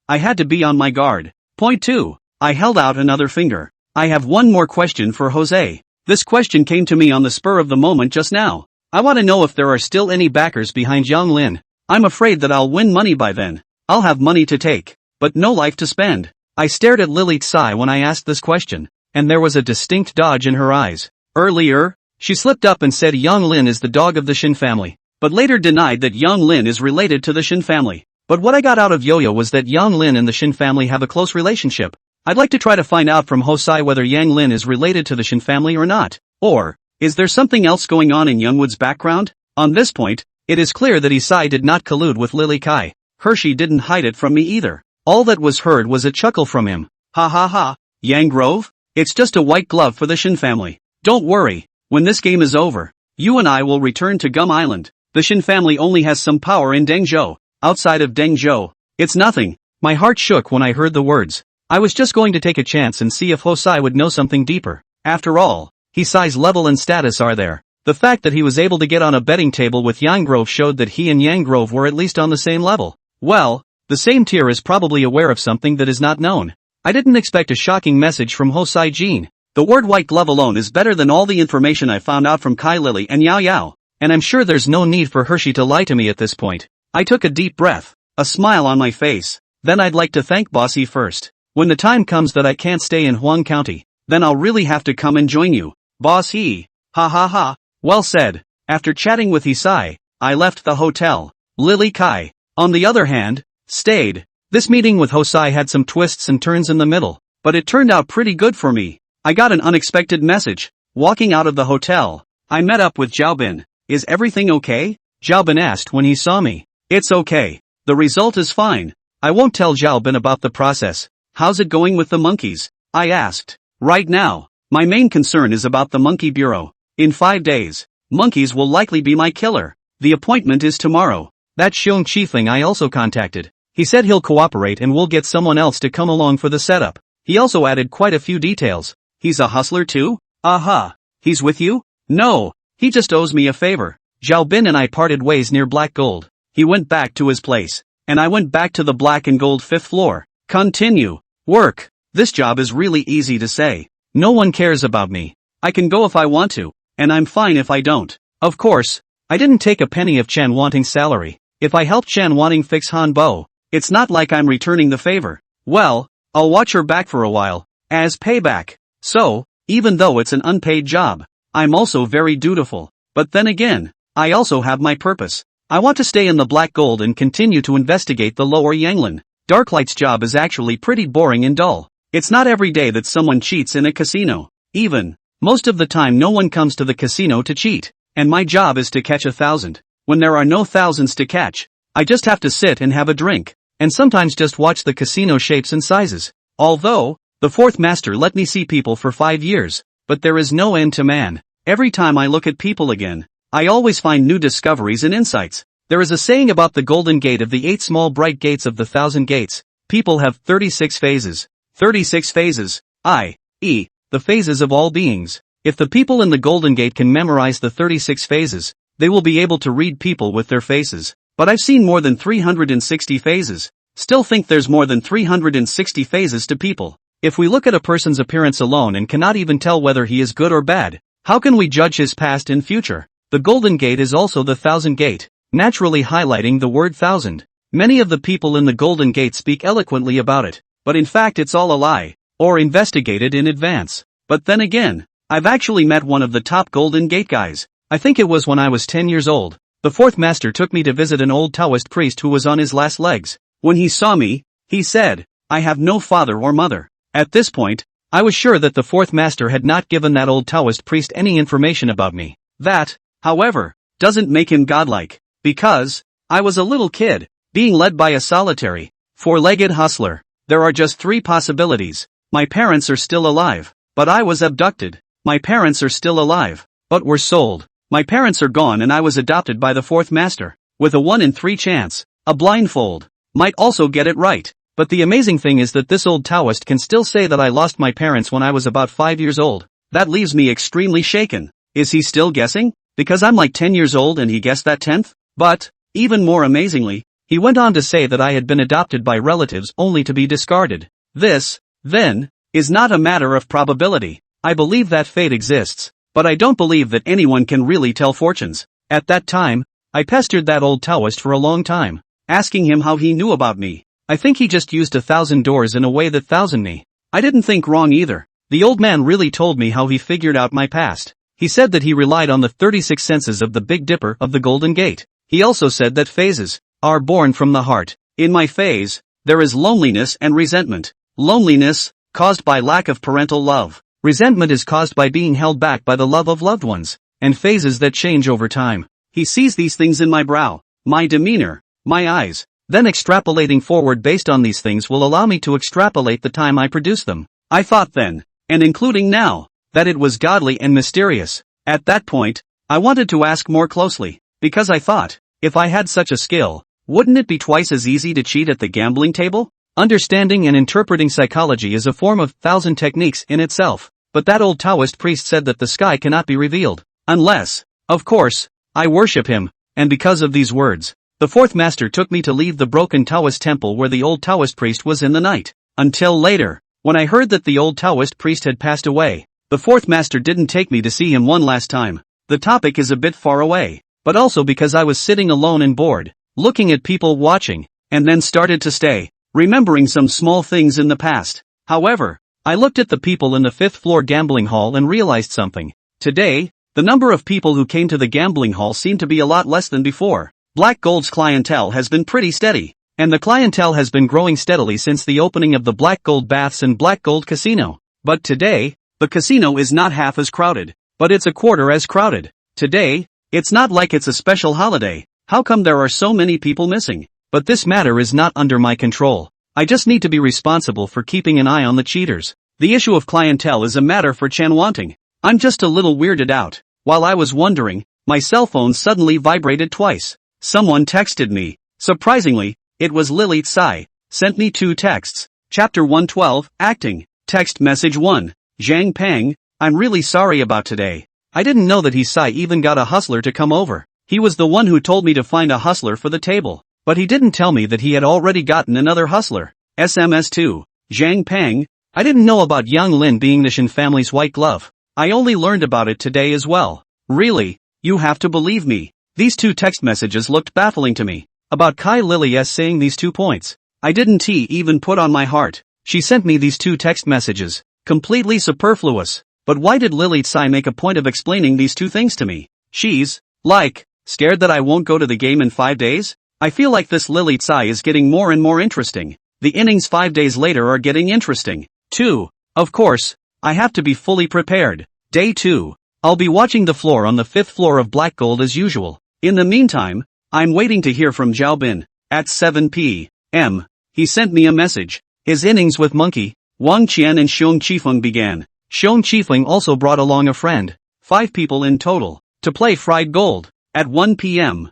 I had to be on my guard. Point 2. I held out another finger. I have one more question for Jose. This question came to me on the spur of the moment just now. I want to know if there are still any backers behind Yang Lin. I'm afraid that I'll win money by then. I'll have money to take, but no life to spend. I stared at Lily Tsai when I asked this question, and there was a distinct dodge in her eyes. Earlier, she slipped up and said Yang Lin is the dog of the Shin family, but later denied that Yang Lin is related to the Shin family. But what I got out of Yo-Yo was that Yang Lin and the Shin family have a close relationship. I'd like to try to find out from Hosai whether Yang Lin is related to the Shin family or not. Or, is there something else going on in Youngwood's background? On this point, it is clear that Isai did not collude with Lily Kai. Hershey didn't hide it from me either. All that was heard was a chuckle from him. Ha ha ha, Yang Grove? It's just a white glove for the Shin family. Don't worry, when this game is over, you and I will return to Gum Island. The Shin family only has some power in Dengzhou. Outside of Dengzhou, it's nothing. My heart shook when I heard the words. I was just going to take a chance and see if Hosai would know something deeper. After all, Hisai's level and status are there. The fact that he was able to get on a betting table with Yang Grove showed that he and Yang Grove were at least on the same level. Well, the same tier is probably aware of something that is not known. I didn't expect a shocking message from Hosai Jin. The word white glove alone is better than all the information I found out from Kai Lily and Yao Yao, and I'm sure there's no need for Hershey to lie to me at this point. I took a deep breath, a smile on my face. Then I'd like to thank Bossy first. When the time comes that I can't stay in Huang County, then I'll really have to come and join you. Boss he. Ha ha ha. Well said. After chatting with Hisai, I left the hotel. Lily Kai, on the other hand, stayed. This meeting with Hosai had some twists and turns in the middle, but it turned out pretty good for me. I got an unexpected message. Walking out of the hotel, I met up with Zhaobin. Is everything okay? Zhaobin asked when he saw me. It's okay. The result is fine. I won't tell Zhaobin about the process. How's it going with the monkeys? I asked. Right now, my main concern is about the Monkey Bureau. In 5 days, monkeys will likely be my killer. The appointment is tomorrow. That Xiong Chi thing I also contacted. He said he'll cooperate and we'll get someone else to come along for the setup. He also added quite a few details. He's a hustler too? Aha. He's with you? No, he just owes me a favor. Zhaobin and I parted ways near Black Gold. He went back to his place, and I went back to the Black and Gold 5th floor. Continue. Work. This job is really easy to say. No one cares about me. I can go if I want to, and I'm fine if I don't. Of course, I didn't take a penny of Chan Wanting's salary. If I helped Chan Wanting fix Han Bo, it's not like I'm returning the favor. Well, I'll watch her back for a while, as payback. So, even though it's an unpaid job, I'm also very dutiful. But then again, I also have my purpose. I want to stay in the Black Gold and continue to investigate the Lower Yanglin. Darklight's job is actually pretty boring and dull. It's not every day that someone cheats in a casino. Even, most of the time no one comes to the casino to cheat. And my job is to catch 1,000. When there are no thousands to catch, I just have to sit and have a drink. And sometimes just watch the casino shapes and sizes. Although, the 4th master let me see people for 5 years. But there is no end to man. Every time I look at people again, I always find new discoveries and insights. There is a saying about the golden gate of the 8 small bright gates of the 1,000 gates. People have 36 phases. 36 phases, i.e., the phases of all beings. If the people in the golden gate can memorize the 36 phases, they will be able to read people with their faces. But I've seen more than 360 phases. Still think there's more than 360 phases to people. If we look at a person's appearance alone and cannot even tell whether he is good or bad, how can we judge his past and future? The golden gate is also the 1,000 gate, naturally highlighting the word 1,000. Many of the people in the golden gate speak eloquently about it, but in fact it's all a lie, or investigated in advance. But then again, I've actually met one of the top golden gate guys. I think it was when I was 10 years old. The 4th master took me to visit an old Taoist priest who was on his last legs. When he saw me, he said, I have no father or mother. At this point, I was sure that the 4th master had not given that old Taoist priest any information about me. That, however, doesn't make him godlike, because I was a little kid, being led by a solitary, 4-legged hustler. There are just 3 possibilities. My parents are still alive, but I was abducted. My parents are still alive, but were sold. My parents are gone and I was adopted by the 4th master. With a 1 in 3 chance, a blindfold might also get it right. But the amazing thing is that this old Taoist can still say that I lost my parents when I was about 5 years old. That leaves me extremely shaken. Is he still guessing? Because I'm like 10 years old and he guessed that 10th? But, even more amazingly, he went on to say that I had been adopted by relatives only to be discarded. This, then, is not a matter of probability. I believe that fate exists, but I don't believe that anyone can really tell fortunes. At that time, I pestered that old Taoist for a long time, asking him how he knew about me. I think he just used 1,000 doors in a way that thousand me. I didn't think wrong either. The old man really told me how he figured out my past. He said that he relied on the 36 senses of the Big Dipper of the Golden Gate. He also said that phases are born from the heart. In my phase, there is loneliness and resentment. Loneliness, caused by lack of parental love. Resentment is caused by being held back by the love of loved ones. And phases that change over time. He sees these things in my brow, my demeanor, my eyes. Then extrapolating forward based on these things will allow me to extrapolate the time I produce them. I thought then, and including now, that it was godly and mysterious. At that point, I wanted to ask more closely, because I thought, if I had such a skill, wouldn't it be twice as easy to cheat at the gambling table? Understanding and interpreting psychology is a form of 1,000 techniques in itself, but that old Taoist priest said that the sky cannot be revealed, unless, of course, I worship him, and because of these words, the fourth master took me to leave the broken Taoist temple where the old Taoist priest was in the night. Until later, when I heard that the old Taoist priest had passed away, the fourth master didn't take me to see him one last time. The topic is a bit far away, but also because I was sitting alone and bored, looking at people watching, and then started to stay, remembering some small things in the past. However, I looked at the people in the 5th floor gambling hall and realized something. Today, the number of people who came to the gambling hall seemed to be a lot less than before. Black Gold's clientele has been pretty steady, and the clientele has been growing steadily since the opening of the Black Gold Baths and Black Gold Casino. But today, the casino is not half as crowded, but it's a quarter as crowded. Today, it's not like it's a special holiday. How come there are so many people missing? But this matter is not under my control. I just need to be responsible for keeping an eye on the cheaters. The issue of clientele is a matter for Chen Wanting. I'm just a little weirded out. While I was wondering, my cell phone suddenly vibrated twice. Someone texted me. Surprisingly, it was Lily Tsai. Sent me 2 texts. Chapter 112, Acting. Text message 1. Zhang Peng, I'm really sorry about today. I didn't know that Tsai even got a hustler to come over. He was the one who told me to find a hustler for the table. But he didn't tell me that he had already gotten another hustler. SMS 2. Zhang Peng, I didn't know about Yang Lin being the Shen family's white glove. I only learned about it today as well. Really, you have to believe me. These 2 text messages looked baffling to me. About Kai Lily S saying these 2 points. I didn't even put on my heart. She sent me these 2 text messages. Completely superfluous. But why did Lily Tsai make a point of explaining these 2 things to me? She's, like, scared that I won't go to the game in 5 days? I feel like this Lily Tsai is getting more and more interesting. The innings 5 days later are getting interesting, too. Of course, I have to be fully prepared. Day 2. I'll be watching the floor on the 5th floor of Black Gold as usual. In the meantime, I'm waiting to hear from Zhao Bin. At 7 p.m., he sent me a message. His innings with Monkey, Wang Qian and Xiong Qifeng began. Xiong Qifeng also brought along a friend. 5 people in total, to play Fried Gold. At 1 p.m.,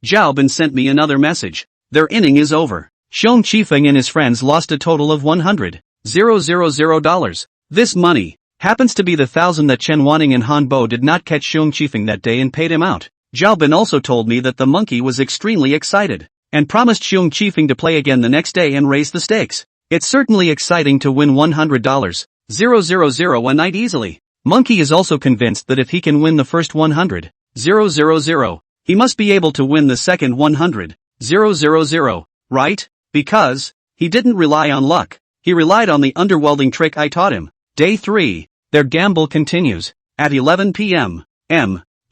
Zhao Bin sent me another message. Their inning is over. Xiong Qifeng and his friends lost a total of $100,000. This money happens to be the 1,000 that Chen Wanning and Han Bo did not catch Xiong Qifeng that day and paid him out. Zhao Bin also told me that the monkey was extremely excited, and promised Xiong Qifeng to play again the next day and raise the stakes. It's certainly exciting to win $100,000 a night easily. Monkey is also convinced that if he can win the first $100,000, he must be able to win the second $100,000, right? Because he didn't rely on luck. He relied on the underwhelming trick I taught him. Day 3. Their gamble continues. At 11 p.m.,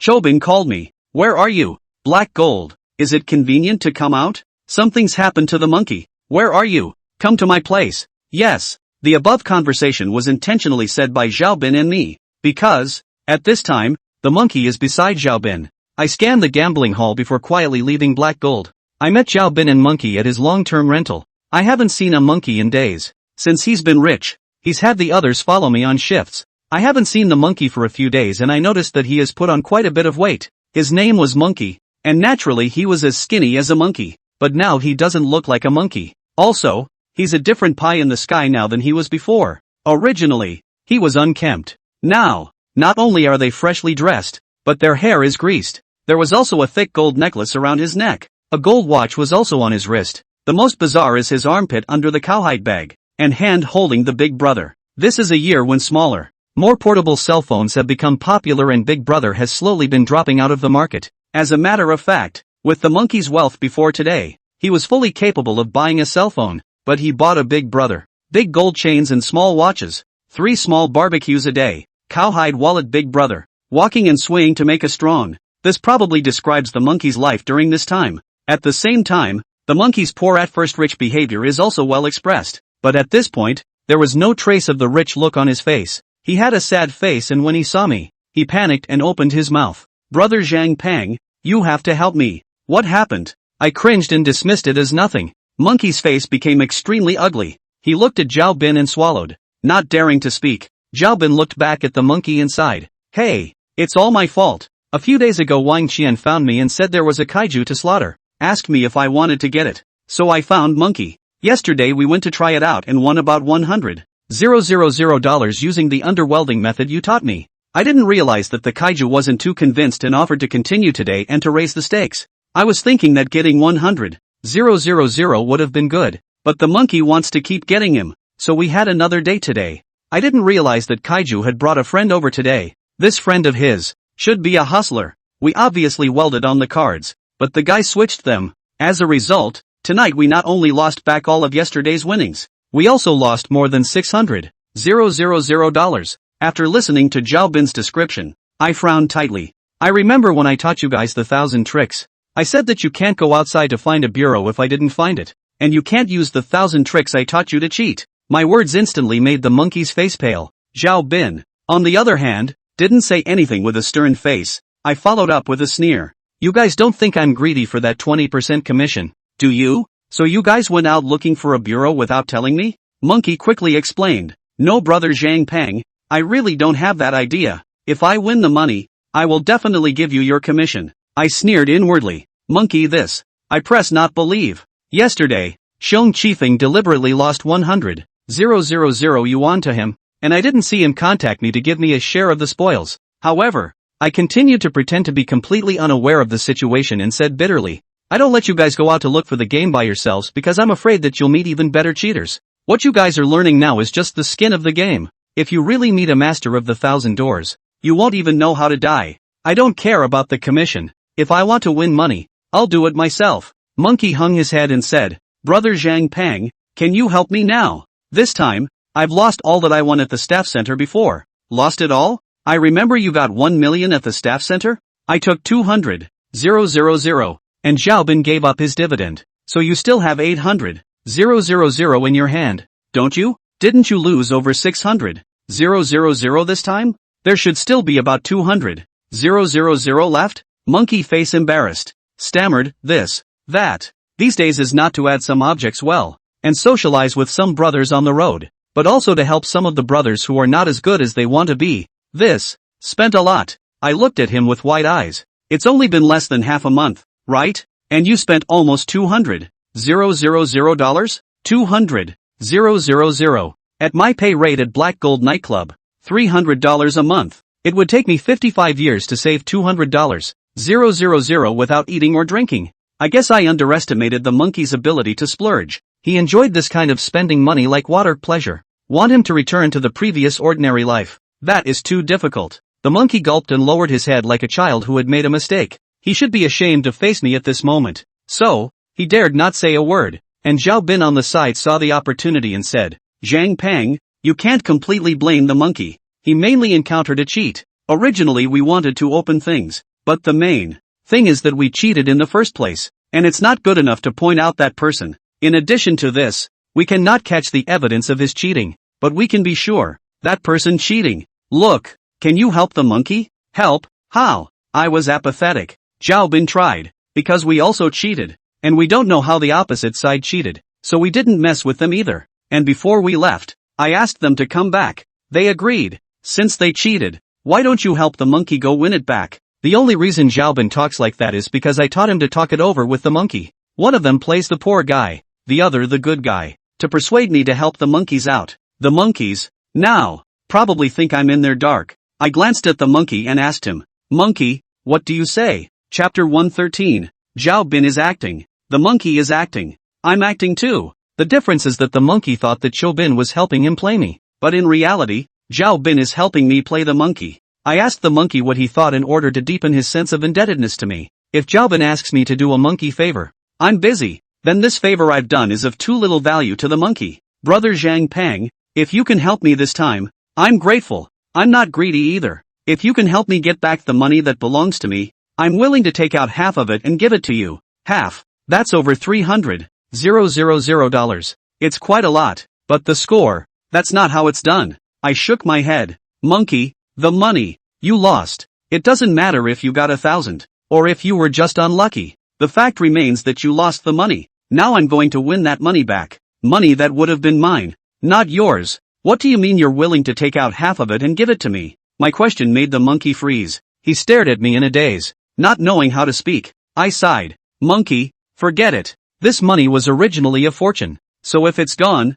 Chobin called me. Where are you? Black Gold. Is it convenient to come out? Something's happened to the monkey. Where are you? Come to my place. Yes. The above conversation was intentionally said by Zhao Bin and me, because, at this time, the monkey is beside Zhao Bin. I scanned the gambling hall before quietly leaving Black Gold. I met Zhao Bin and Monkey at his long-term rental. I haven't seen a monkey in days. Since he's been rich, he's had the others follow me on shifts. I haven't seen the monkey for a few days and I noticed that he has put on quite a bit of weight. His name was Monkey, and naturally he was as skinny as a monkey, but now he doesn't look like a monkey. Also, He's a different pie in the sky now than he was before. Originally, he was unkempt. Now, not only are they freshly dressed, but their hair is greased. There was also a thick gold necklace around his neck. A gold watch was also on his wrist. The most bizarre is his armpit under the cowhide bag, and hand holding the Big Brother. This is a year when smaller, more portable cell phones have become popular and Big Brother has slowly been dropping out of the market. As a matter of fact, with the monkey's wealth before today, he was fully capable of buying a cell phone, but he bought a Big Brother. Big gold chains and small watches, 3 small barbecues a day, cowhide wallet Big Brother, walking and swaying to make us strong. This probably describes the monkey's life during this time. At the same time, the monkey's poor at first rich behavior is also well expressed, but at this point, there was no trace of the rich look on his face. He had a sad face and when he saw me, he panicked and opened his mouth. Brother Zhang Pang, you have to help me. What happened? I cringed and dismissed it as nothing. Monkey's face became extremely ugly. He looked at Zhao Bin and swallowed. Not daring to speak, Zhao Bin looked back at the monkey and sighed. Hey, it's all my fault. A few days ago Wang Qian found me and said there was a kaiju to slaughter. Asked me if I wanted to get it. So I found monkey. Yesterday we went to try it out and won about $100,000 using the underwelding method you taught me. I didn't realize that the kaiju wasn't too convinced and offered to continue today and to raise the stakes. I was thinking that getting $100,000 would have been good, but the monkey wants to keep getting him, so we had another date today. I didn't realize that kaiju had brought a friend over today. This friend of his should be a hustler. We obviously welded on the cards, but the guy switched them. As a result, tonight we not only lost back all of yesterday's winnings, we also lost more than $600,000. After listening to Zhao Bin's description, I frowned tightly. I remember when I taught you guys the 1,000 tricks. I said that you can't go outside to find a bureau if I didn't find it, and you can't use the 1,000 tricks I taught you to cheat. My words instantly made the monkey's face pale. Zhao Bin, on the other hand, didn't say anything with a stern face. I followed up with a sneer. You guys don't think I'm greedy for that 20% commission, do you? So you guys went out looking for a bureau without telling me? Monkey quickly explained. No, brother Zhang Pang, I really don't have that idea. If I win the money, I will definitely give you your commission. I sneered inwardly. Monkey this. I press not believe. Yesterday, Xiong Qifeng deliberately lost 100,000 yuan to him, and I didn't see him contact me to give me a share of the spoils. However, I continued to pretend to be completely unaware of the situation and said bitterly, I don't let you guys go out to look for the game by yourselves because I'm afraid that you'll meet even better cheaters. What you guys are learning now is just the skin of the game. If you really meet a master of the 1,000 doors, you won't even know how to die. I don't care about the commission. If I want to win money, I'll do it myself. Monkey hung his head and said, Brother Zhang Pang, can you help me now? This time, I've lost all that I won at the staff center before. Lost it all? I remember you got 1 million at the staff center? I took 200,000, and Zhao Bin gave up his dividend. So you still have 800,000 in your hand, don't you? Didn't you lose over 600,000 this time? There should still be about 200,000 left? Monkey face embarrassed. Stammered, this, that. These days is not to add some objects well, and socialize with some brothers on the road, but also to help some of the brothers who are not as good as they want to be. This, spent a lot. I looked at him with wide eyes. It's only been less than half a month, right? And you spent almost $200,000? $200,000. At my pay rate at Black Gold Nightclub, $300 a month. It would take me 55 years to save $200,000 without eating or drinking. I guess I underestimated the monkey's ability to splurge. He enjoyed this kind of spending money like water pleasure. Want him to return to the previous ordinary life? That is too difficult. The monkey gulped and lowered his head like a child who had made a mistake. He should be ashamed to face me at this moment. So, he dared not say a word, and Zhao Bin on the side saw the opportunity and said, Zhang Pang, you can't completely blame the monkey. He mainly encountered a cheat. Originally we wanted to open things, but the main thing is that we cheated in the first place, and it's not good enough to point out that person. In addition to this, we cannot catch the evidence of his cheating, but we can be sure that person cheating. Look, can you help the monkey? Help? How? I was apathetic. Zhao Bin tried, because we also cheated, and we don't know how the opposite side cheated, so we didn't mess with them either. And before we left, I asked them to come back. They agreed. Since they cheated, why don't you help the monkey go win it back? The only reason Zhao Bin talks like that is because I taught him to talk it over with the monkey. One of them plays the poor guy, the other the good guy. to persuade me to help the monkeys out. The monkeys, now, probably think I'm in their dark. I glanced at the monkey and asked him, "Monkey, what do you say?" Chapter 113. Zhao Bin is acting. The monkey is acting. I'm acting too. The difference is that the monkey thought that Zhao Bin was helping him play me. But in reality, Zhao Bin is helping me play the monkey. I asked the monkey what he thought in order to deepen his sense of indebtedness to me. If Zhao Bin asks me to do a monkey favor, I'm busy, then this favor I've done is of too little value to the monkey. Brother Zhang Pang, if you can help me this time, I'm grateful. I'm not greedy either. If you can help me get back the money that belongs to me, I'm willing to take out half of it and give it to you. Half. That's over $300,000. It's quite a lot. But the score, that's not how it's done. I shook my head. Monkey, the money, you lost. It doesn't matter if you got 1,000, or if you were just unlucky. The fact remains that you lost the money. Now I'm going to win that money back. Money that would have been mine, not yours. What do you mean you're willing to take out half of it and give it to me? My question made the monkey freeze. He stared at me in a daze, not knowing how to speak. I sighed. Monkey, forget it. This money was originally a fortune. So if it's gone,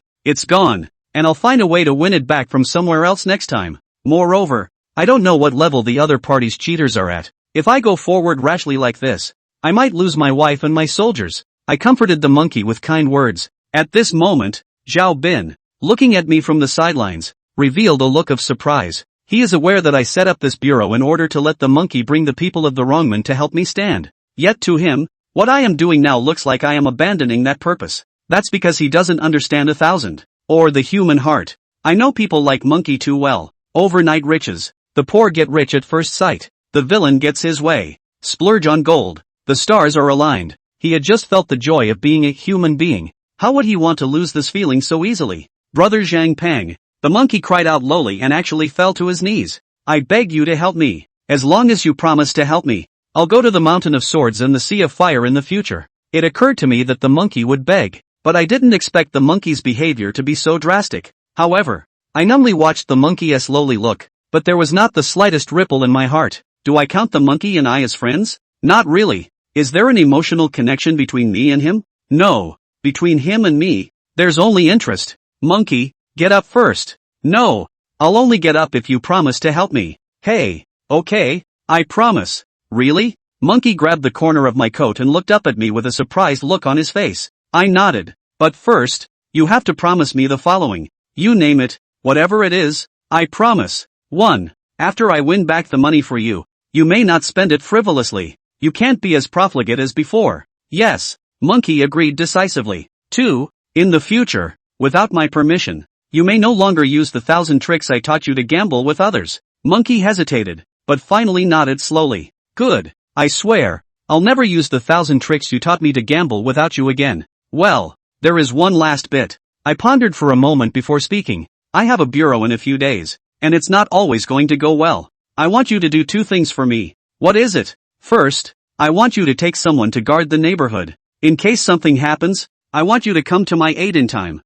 and I'll find a way to win it back from somewhere else next time. Moreover, I don't know what level the other party's cheaters are at. If I go forward rashly like this, I might lose my wife and my soldiers. I comforted the monkey with kind words. At this moment, Zhao Bin, looking at me from the sidelines, revealed a look of surprise. He is aware that I set up this bureau in order to let the monkey bring the people of the wrongman to help me stand. Yet to him, what I am doing now looks like I am abandoning that purpose. That's because he doesn't understand 1,000, or the human heart. I know people like monkey too well. Overnight riches. The poor get rich at first sight. The villain gets his way. Splurge on gold. The stars are aligned. He had just felt the joy of being a human being. How would he want to lose this feeling so easily? Brother Zhang Pang. The monkey cried out lowly and actually fell to his knees. I beg you to help me. As long as you promise to help me, I'll go to the Mountain of Swords and the Sea of Fire in the future. It occurred to me that the monkey would beg, but I didn't expect the monkey's behavior to be so drastic. However, I numbly watched the monkey slowly look, but there was not the slightest ripple in my heart. Do I count the monkey and I as friends? Not really. Is there an emotional connection between me and him? No. Between him and me, there's only interest. Monkey, get up first. No. I'll only get up if you promise to help me. Hey. Okay. I promise. Really? Monkey grabbed the corner of my coat and looked up at me with a surprised look on his face. I nodded. But first, you have to promise me the following. You name it, whatever it is, I promise. 1. After I win back the money for you, you may not spend it frivolously. You can't be as profligate as before. Yes. Monkey agreed decisively. 2. In the future, without my permission, you may no longer use the 1,000 tricks I taught you to gamble with others. Monkey hesitated, but finally nodded slowly. Good. I swear, I'll never use the 1,000 tricks you taught me to gamble without you again. Well, there is one last bit. I pondered for a moment before speaking. I have a bureau in a few days, and it's not always going to go well. I want you to do 2 things for me. What is it? First, I want you to take someone to guard the neighborhood. In case something happens, I want you to come to my aid in time.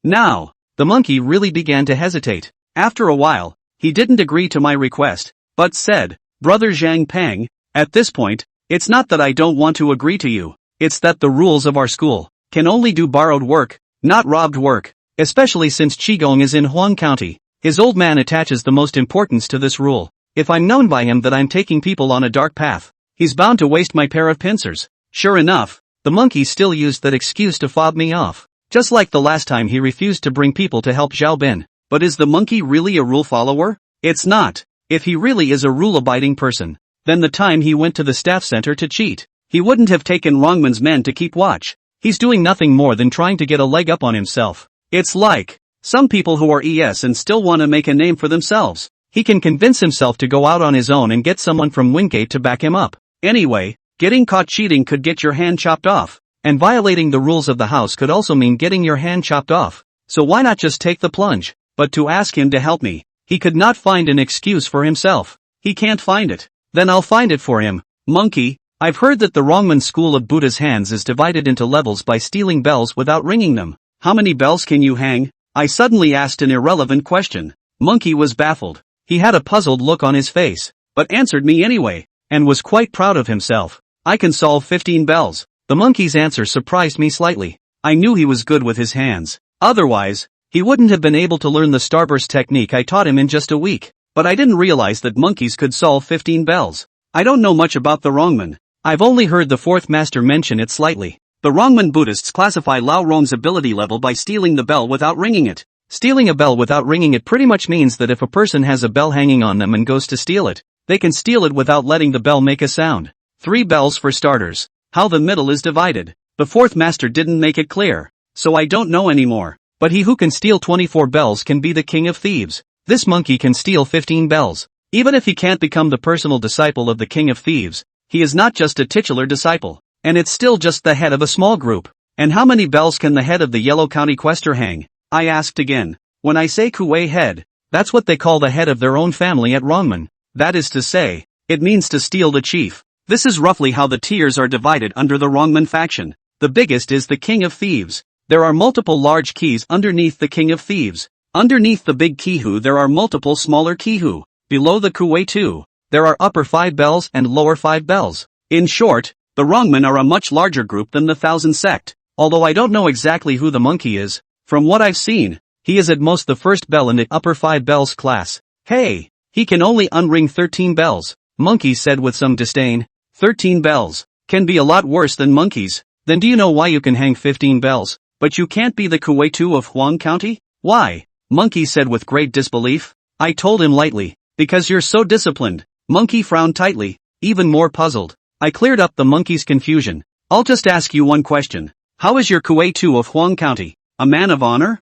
Now. The monkey really began to hesitate. After a while, he didn't agree to my request, but said, Brother Zhang Pang, at this point, it's not that I don't want to agree to you, it's that the rules of our school can only do borrowed work, not robbed work, especially since Qigong is in Huang County. His old man attaches the most importance to this rule. If I'm known by him that I'm taking people on a dark path, he's bound to waste my pair of pincers. Sure enough, the monkey still used that excuse to fob me off. Just like the last time he refused to bring people to help Zhao Bin. But is the monkey really a rule follower? It's not. If he really is a rule-abiding person, then the time he went to the staff center to cheat, he wouldn't have taken Wrongman's men to keep watch. He's doing nothing more than trying to get a leg up on himself. It's like some people who are ES and still want to make a name for themselves. He can convince himself to go out on his own and get someone from Wingate to back him up. Anyway, getting caught cheating could get your hand chopped off. And violating the rules of the house could also mean getting your hand chopped off. So why not just take the plunge? But to ask him to help me, he could not find an excuse for himself. He can't find it. Then I'll find it for him. Monkey, I've heard that the Wrongman school of Buddha's hands is divided into levels by stealing bells without ringing them. How many bells can you hang? I suddenly asked an irrelevant question. Monkey was baffled. He had a puzzled look on his face, but answered me anyway, and was quite proud of himself. I can solve 15 bells. The monkey's answer surprised me slightly. I knew he was good with his hands. Otherwise, he wouldn't have been able to learn the starburst technique I taught him in just a week. But I didn't realize that monkeys could solve 15 bells. I don't know much about the Rongmen. I've only heard the fourth master mention it slightly. The Rongmen Buddhists classify Lao Rong's ability level by stealing the bell without ringing it. Stealing a bell without ringing it pretty much means that if a person has a bell hanging on them and goes to steal it, they can steal it without letting the bell make a sound. 3 bells for starters. How the middle is divided. The fourth master didn't make it clear, so I don't know anymore. But he who can steal 24 bells can be the king of thieves. This monkey can steal 15 bells. Even if he can't become the personal disciple of the king of thieves, he is not just a titular disciple. And it's still just the head of a small group. And how many bells can the head of the Yellow County Quester hang? I asked again. When I say Kuei head, that's what they call the head of their own family at Rongmen. That is to say, it means to steal the chief. This is roughly how the tiers are divided under the Rongmen faction. The biggest is the king of thieves. There are multiple large keys underneath the king of thieves. Underneath the big Kihu there are multiple smaller Kihu. Below the Kuei 2, there are upper 5 bells and lower 5 bells. In short, the Rongmen are a much larger group than the Thousand Sect. Although I don't know exactly who the monkey is, from what I've seen, he is at most the first bell in the upper 5 bells class. Hey, he can only unring 13 bells, Monkey said with some disdain. 13 bells can be a lot worse than monkeys. Then do you know why you can hang 15 bells, but you can't be the Kuei 2 of Huang County? Why? Monkey said with great disbelief. I told him lightly, because you're so disciplined. Monkey frowned tightly, even more puzzled. I cleared up the monkey's confusion. I'll just ask you one question. How is your Kuei 2 of Huang County? A man of honor?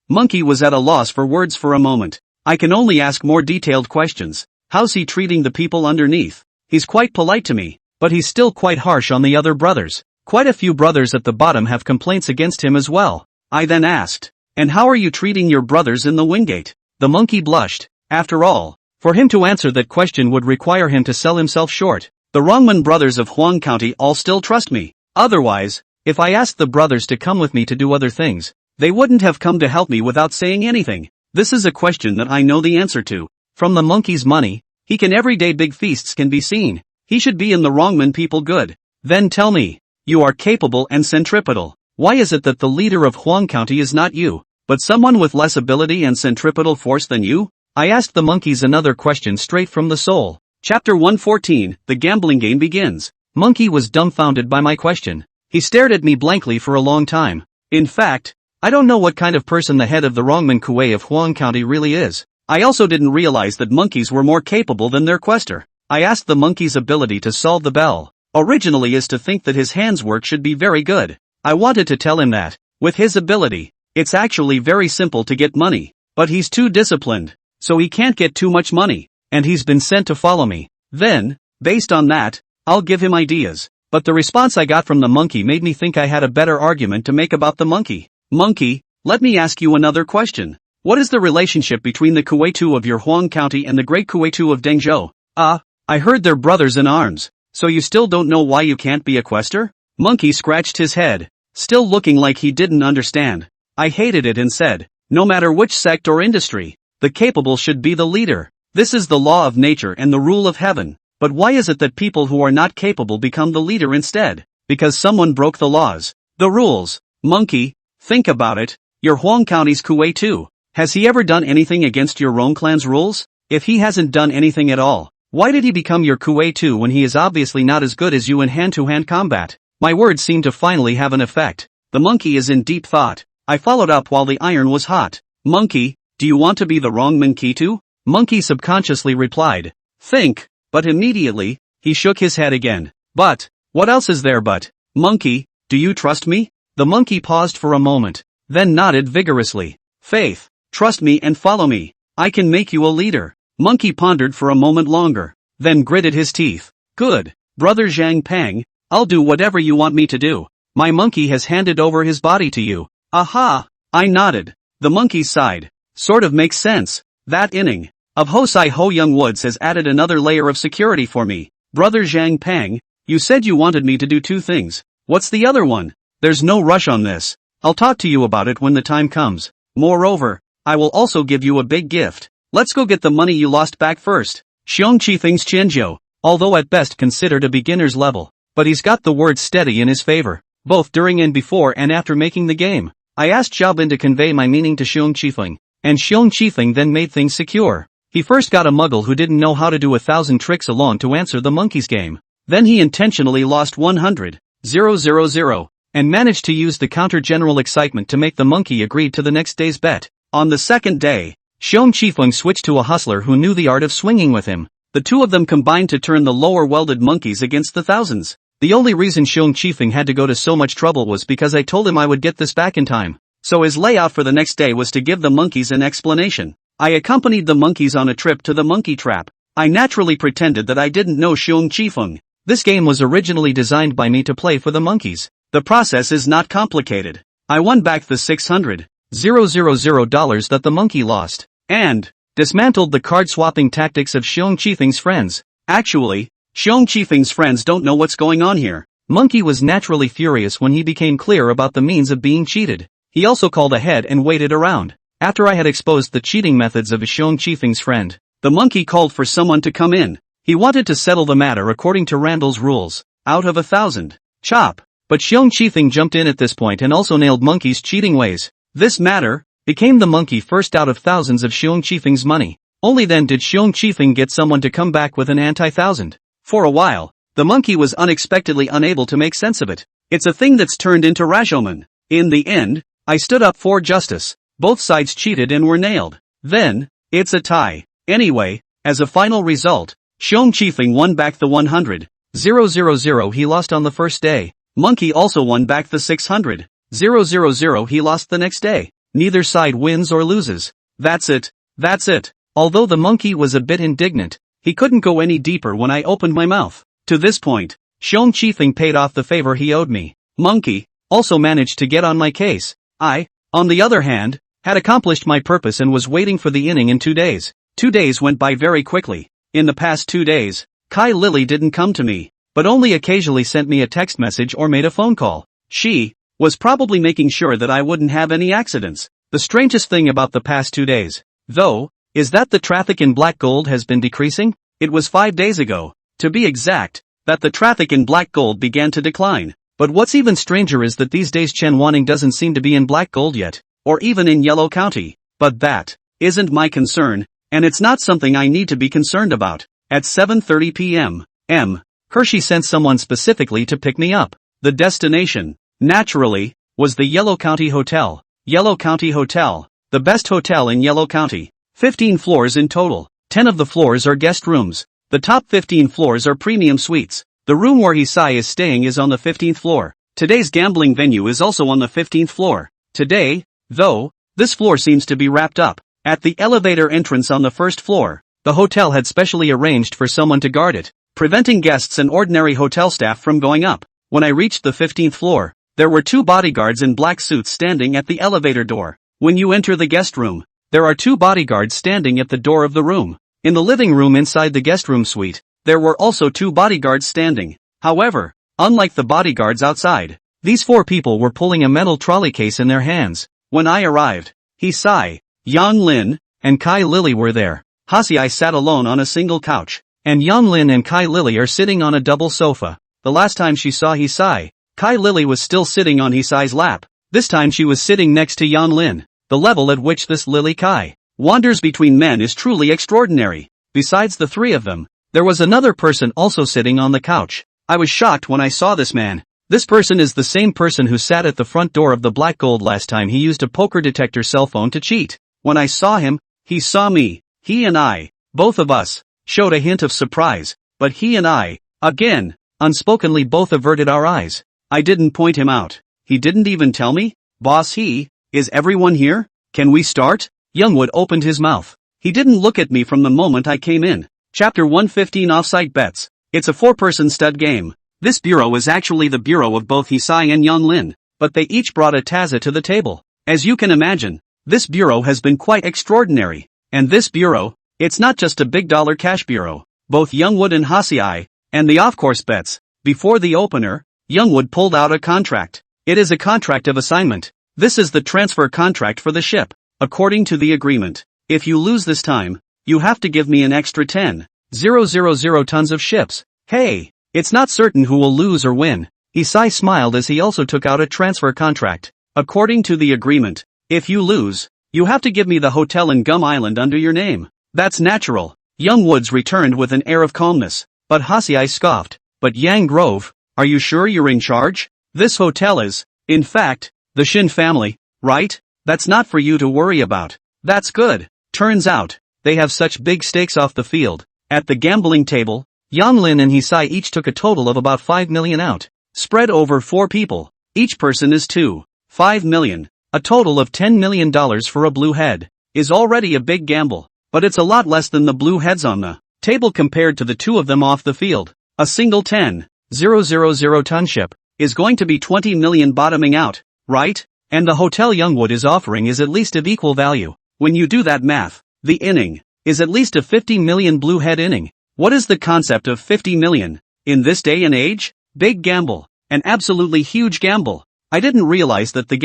Monkey was at a loss for words for a moment. I can only ask more detailed questions. How's he treating the people underneath? He's quite polite to me, but he's still quite harsh on the other brothers. Quite a few brothers at the bottom have complaints against him as well. I then asked, and how are you treating your brothers in the Wingate? The monkey blushed. After all, for him to answer that question would require him to sell himself short. The Rongmen brothers of Huang County all still trust me. Otherwise, if I asked the brothers to come with me to do other things, they wouldn't have come to help me without saying anything. This is a question that I know the answer to. From the monkey's money, he can everyday big feasts can be seen. He should be in the Rongmen people good. Then tell me, you are capable and centripetal. Why is it that the leader of Huang County is not you, but someone with less ability and centripetal force than you? I asked the monkeys another question straight from the soul. Chapter 114, The Gambling Game Begins. Monkey was dumbfounded by my question. He stared at me blankly for a long time. In fact, I don't know what kind of person the head of the Rongmen Kuei of Huang County really is. I also didn't realize that monkeys were more capable than their quester. I asked the monkey's ability to solve the bell. Originally is to think that his hands work should be very good. I wanted to tell him that, with his ability, it's actually very simple to get money. But he's too disciplined, so he can't get too much money. And he's been sent to follow me. Then, based on that, I'll give him ideas. But the response I got from the monkey made me think I had a better argument to make about the monkey. Monkey, let me ask you another question. What is the relationship between the Kuei 2 of your Huang County and the great Kuei 2 of Dengzhou? I heard they're brothers in arms. So you still don't know why you can't be a quester? Monkey scratched his head, still looking like he didn't understand. I hated it and said, no matter which sect or industry, the capable should be the leader. This is the law of nature and the rule of heaven. But why is it that people who are not capable become the leader instead? Because someone broke the laws. The rules. Monkey, think about it. Your Huang County's Kuei 2. Has he ever done anything against your Rong clan's rules? If he hasn't done anything at all, why did he become your Kuei 2 when he is obviously not as good as you in hand-to-hand combat? My words seemed to finally have an effect. The monkey is in deep thought. I followed up while the iron was hot. Monkey, do you want to be the Rongmen Kitu? Monkey subconsciously replied, think, but immediately, he shook his head again. But, what else is there but? Monkey, do you trust me? The monkey paused for a moment, then nodded vigorously. Faith, trust me and follow me. I can make you a leader. Monkey pondered for a moment longer, then gritted his teeth. Good, brother Zhang Peng, I'll do whatever you want me to do. My monkey has handed over his body to you. Aha! I nodded. The monkey sighed. Sort of makes sense. That inning of Hosai Ho Young Woods has added another layer of security for me. Brother Zhang Peng, you said you wanted me to do 2 things. What's the other one? There's no rush on this. I'll talk to you about it when the time comes. Moreover, I will also give you a big gift. Let's go get the money you lost back first. Xiong Qifeng's Qianzhou, although at best considered a beginner's level, but he's got the words steady in his favor. both during and before and after making the game. I asked Xiaobin to convey my meaning to Xiong Qifeng, and Xiong Qifeng then made things secure. He first got a muggle who didn't know how to do 1,000 tricks alone to answer the monkey's game. Then he intentionally lost 100,000, and managed to use the counter-general excitement to make the monkey agree to the next day's bet. On the second day, Xiong Qifeng switched to a hustler who knew the art of swinging with him. The two of them combined to turn the lower welded monkeys against the thousands. The only reason Xiong Qifeng had to go to so much trouble was because I told him I would get this back in time. So his layout for the next day was to give the monkeys an explanation. I accompanied the monkeys on a trip to the monkey trap. I naturally pretended that I didn't know Xiong Qifeng. This game was originally designed by me to play for the monkeys. The process is not complicated. I won back the $600,000 that the monkey lost, and dismantled the card-swapping tactics of Xiong Qifeng's friends. Actually, Xiong Qifeng's friends don't know what's going on here. Monkey was naturally furious when he became clear about the means of being cheated. He also called ahead and waited around. After I had exposed the cheating methods of Xiong Qifeng's friend, the monkey called for someone to come in. He wanted to settle the matter according to Randall's rules, out of 1,000. Chop. But Xiong Qifeng jumped in at this point and also nailed Monkey's cheating ways. This matter became the monkey first out of thousands of Xiong Qifeng's money. Only then did Xiong Qifeng get someone to come back with an anti-thousand. For a while, the monkey was unexpectedly unable to make sense of it. It's a thing that's turned into resumen. In the end, I stood up for justice. Both sides cheated and were nailed. Then, it's a tie. Anyway, as a final result, Xiong Qifeng won back the 100,000 he lost on the first day. Monkey also won back the 600,000 he lost the next day. Neither side wins or loses. That's it. That's it. Although the monkey was a bit indignant, he couldn't go any deeper when I opened my mouth. To this point, Xiong Qifeng paid off the favor he owed me. Monkey also managed to get on my case. I, on the other hand, had accomplished my purpose and was waiting for the inning in 2 days. 2 days went by very quickly. In the past 2 days, Kai Lily didn't come to me, but only occasionally sent me a text message or made a phone call. She was probably making sure that I wouldn't have any accidents. The strangest thing about the past 2 days, though, is that the traffic in black gold has been decreasing. It was 5 days ago, to be exact, that the traffic in black gold began to decline. But what's even stranger is that these days Chen Wanning doesn't seem to be in black gold yet, or even in Yellow County. But that isn't my concern, and it's not something I need to be concerned about. At 7:30 p.m., Hershey sent someone specifically to pick me up. The destination, naturally, was the Yellow County Hotel. Yellow County Hotel, the best hotel in Yellow County. 15 floors in total. 10 of the floors are guest rooms. The top 15 floors are premium suites. The room where Hisai is staying is on the 15th floor. Today's gambling venue is also on the 15th floor. Today, though, this floor seems to be wrapped up. At the elevator entrance on the first floor, the hotel had specially arranged for someone to guard it, preventing guests and ordinary hotel staff from going up. When I reached the 15th floor, there were 2 bodyguards in black suits standing at the elevator door. When you enter the guest room, there are 2 bodyguards standing at the door of the room. In the living room inside the guest room suite, there were also 2 bodyguards standing. However, unlike the bodyguards outside, these 4 people were pulling a metal trolley case in their hands. When I arrived, Hisai, Yang Lin, and Kai Lily were there. Hasiai sat alone on a single couch, and Yang Lin and Kai Lily are sitting on a double sofa. The last time she saw Hisai, Kai Lily was still sitting on Hisai's lap. This time she was sitting next to Yang Lin. The level at which this Lily Kai wanders between men is truly extraordinary. Besides the 3 of them, there was another person also sitting on the couch. I was shocked when I saw this man. This person is the same person who sat at the front door of the Black Gold last time he used a poker detector cell phone to cheat. When I saw him, he saw me. He and I, both of us, showed a hint of surprise, but he and I, again, unspokenly both averted our eyes. I didn't point him out. He didn't even tell me. Boss, is everyone here? Can we start? Youngwood opened his mouth. He didn't look at me from the moment I came in. Chapter 115 Offsite Bets. It's a 4-person stud game. This bureau is actually the bureau of both Hisai and Yang Lin, but they each brought a taza to the table. As you can imagine, this bureau has been quite extraordinary. And this bureau, it's not just a big dollar cash bureau. Both Youngwood and Hasiai, and the off-course bets. Before the opener, Youngwood pulled out a contract. It is a contract of assignment. This is the transfer contract for the ship. According to the agreement, if you lose this time, you have to give me an extra 10,000 tons of ships. Hey, it's not certain who will lose or win. Hisai smiled as he also took out a transfer contract. According to the agreement, if you lose, you have to give me the hotel in Gum Island under your name. That's natural. Young Woods returned with an air of calmness, but Hasiai scoffed. But Yang Grove, are you sure you're in charge? This hotel is, in fact, the Shin family, right? That's not for you to worry about. That's good. Turns out, they have such big stakes off the field. At the gambling table, Yang Lin and Hisai each took a total of about 5 million out. Spread over 4 people. Each person is 5 million. A total of $10 million for a blue head. Is already a big gamble. But it's a lot less than the blue heads on the table compared to the 2 of them off the field. A single 10,000 ton ship is going to be 20 million bottoming out, right? And the hotel Youngwood is offering is at least of equal value. When you do that math, the inning is at least a 50 million blue head inning. What is the concept of 50 million? In this day and age? Big gamble. An absolutely huge gamble. I didn't realize that the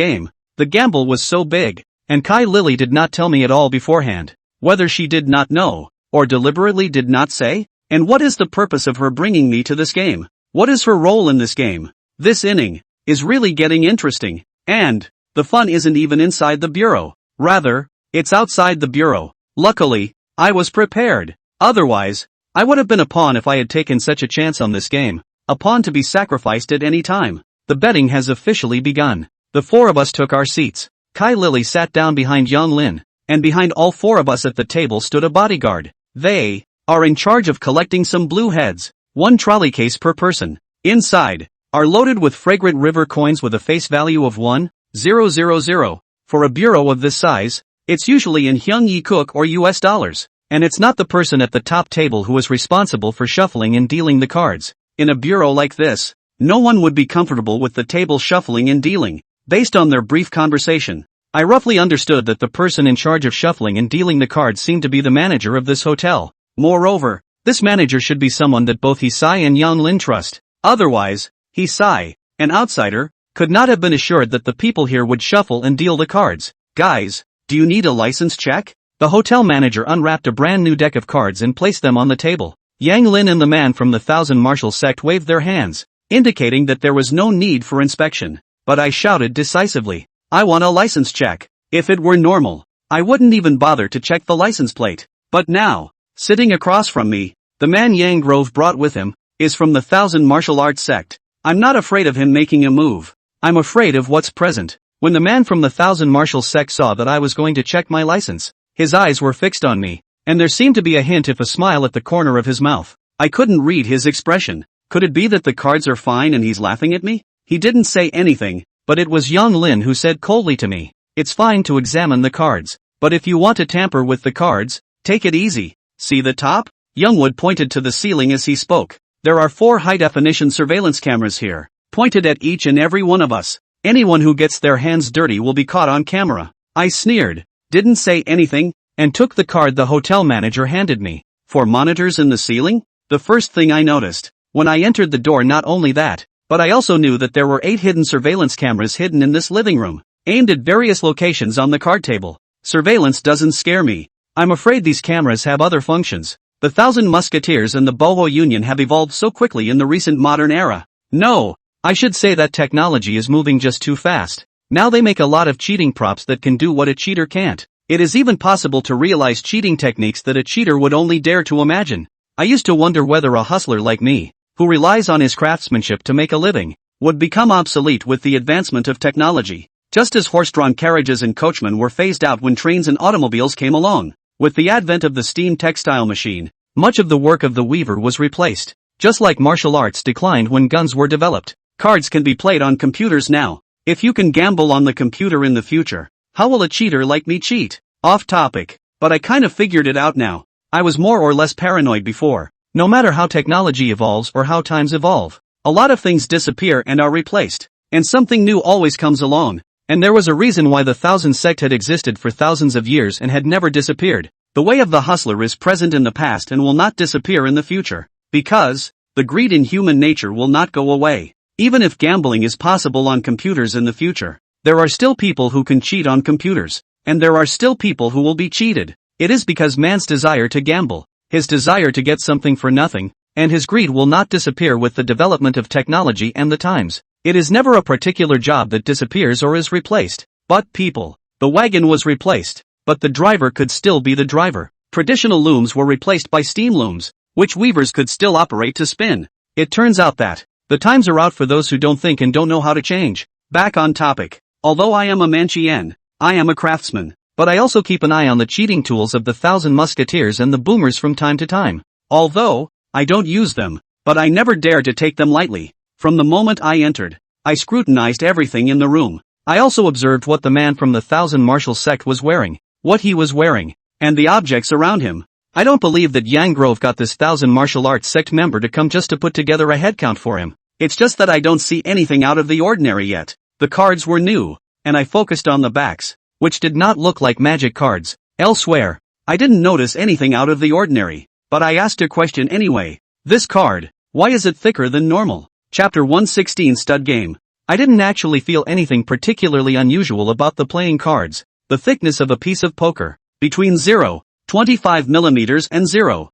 gamble was so big, and Kai Lily did not tell me at all beforehand. Whether she did not know, or deliberately did not say? And what is the purpose of her bringing me to this game? What is her role in this game? This inning is really getting interesting, and the fun isn't even inside the bureau. Rather, it's outside the bureau. Luckily, I was prepared. Otherwise, I would have been a pawn if I had taken such a chance on this game. A pawn to be sacrificed at any time. The betting has officially begun. The 4 of us took our seats. Kai Lily sat down behind Yang Lin, and behind all 4 of us at the table stood a bodyguard. They are in charge of collecting some blue heads, 1 trolley case per person. Inside are loaded with fragrant river coins with a face value of 1,000. For a bureau of this size, it's usually in Hyung Yi Cook or US dollars. And it's not the person at the top table who is responsible for shuffling and dealing the cards. In a bureau like this, no one would be comfortable with the table shuffling and dealing. Based on their brief conversation, I roughly understood that the person in charge of shuffling and dealing the cards seemed to be the manager of this hotel. Moreover, this manager should be someone that both Hisai and Yang Lin trust. Otherwise, Hisai, an outsider, could not have been assured that the people here would shuffle and deal the cards. Guys, do you need a license check? The hotel manager unwrapped a brand new deck of cards and placed them on the table. Yang Lin and the man from the Thousand Martial sect waved their hands, indicating that there was no need for inspection. But I shouted decisively, I want a license check. If it were normal, I wouldn't even bother to check the license plate. But now, sitting across from me, the man Yang Grove brought with him, is from the Thousand Martial Arts sect. I'm not afraid of him making a move. I'm afraid of what's present. When the man from the Thousand Martial sect saw that I was going to check my license, his eyes were fixed on me, and there seemed to be a hint of a smile at the corner of his mouth. I couldn't read his expression. Could it be that the cards are fine and he's laughing at me? He didn't say anything, but it was Yang Lin who said coldly to me, it's fine to examine the cards, but if you want to tamper with the cards, take it easy. See the top? Youngwood pointed to the ceiling as he spoke. There are 4 high-definition surveillance cameras here, pointed at each and every one of us. Anyone who gets their hands dirty will be caught on camera. I sneered, didn't say anything, and took the card the hotel manager handed me. 4 monitors in the ceiling? The first thing I noticed, when I entered the door, not only that, but I also knew that there were 8 hidden surveillance cameras hidden in this living room, aimed at various locations on the card table. Surveillance doesn't scare me. I'm afraid these cameras have other functions. The Thousand Musketeers and the Boho Union have evolved so quickly in the recent modern era. No, I should say that technology is moving just too fast. Now they make a lot of cheating props that can do what a cheater can't. It is even possible to realize cheating techniques that a cheater would only dare to imagine. I used to wonder whether a hustler like me, who relies on his craftsmanship to make a living, would become obsolete with the advancement of technology, just as horse-drawn carriages and coachmen were phased out when trains and automobiles came along. With the advent of the steam textile machine, much of the work of the weaver was replaced. Just like martial arts declined when guns were developed, cards can be played on computers now. If you can gamble on the computer in the future, how will a cheater like me cheat? Off topic, but I kind of figured it out now. I was more or less paranoid before. No matter how technology evolves or how times evolve, a lot of things disappear and are replaced, and something new always comes along. And there was a reason why the Thousand Sect had existed for thousands of years and had never disappeared. The way of the hustler is present in the past and will not disappear in the future. Because the greed in human nature will not go away. Even if gambling is possible on computers in the future, there are still people who can cheat on computers. And there are still people who will be cheated. It is because man's desire to gamble, his desire to get something for nothing, and his greed will not disappear with the development of technology and the times. It is never a particular job that disappears or is replaced, but people. The wagon was replaced, but the driver could still be the driver. Traditional looms were replaced by steam looms, which weavers could still operate to spin. It turns out that the times are out for those who don't think and don't know how to change. Back on topic. Although I am a Manchien, I am a craftsman, but I also keep an eye on the cheating tools of the Thousand Musketeers and the boomers from time to time. Although I don't use them, but I never dare to take them lightly. From the moment I entered, I scrutinized everything in the room. I also observed what the man from the Thousand Martial Sect was wearing, what he was wearing, and the objects around him. I don't believe that Yang Grove got this Thousand Martial Arts Sect member to come just to put together a headcount for him. It's just that I don't see anything out of the ordinary yet. The cards were new, and I focused on the backs, which did not look like magic cards. Elsewhere, I didn't notice anything out of the ordinary, but I asked a question anyway. This card, why is it thicker than normal? Chapter 116 Stud Game. I didn't actually feel anything particularly unusual about the playing cards. The thickness of a piece of poker, between 0.25 mm and 0.32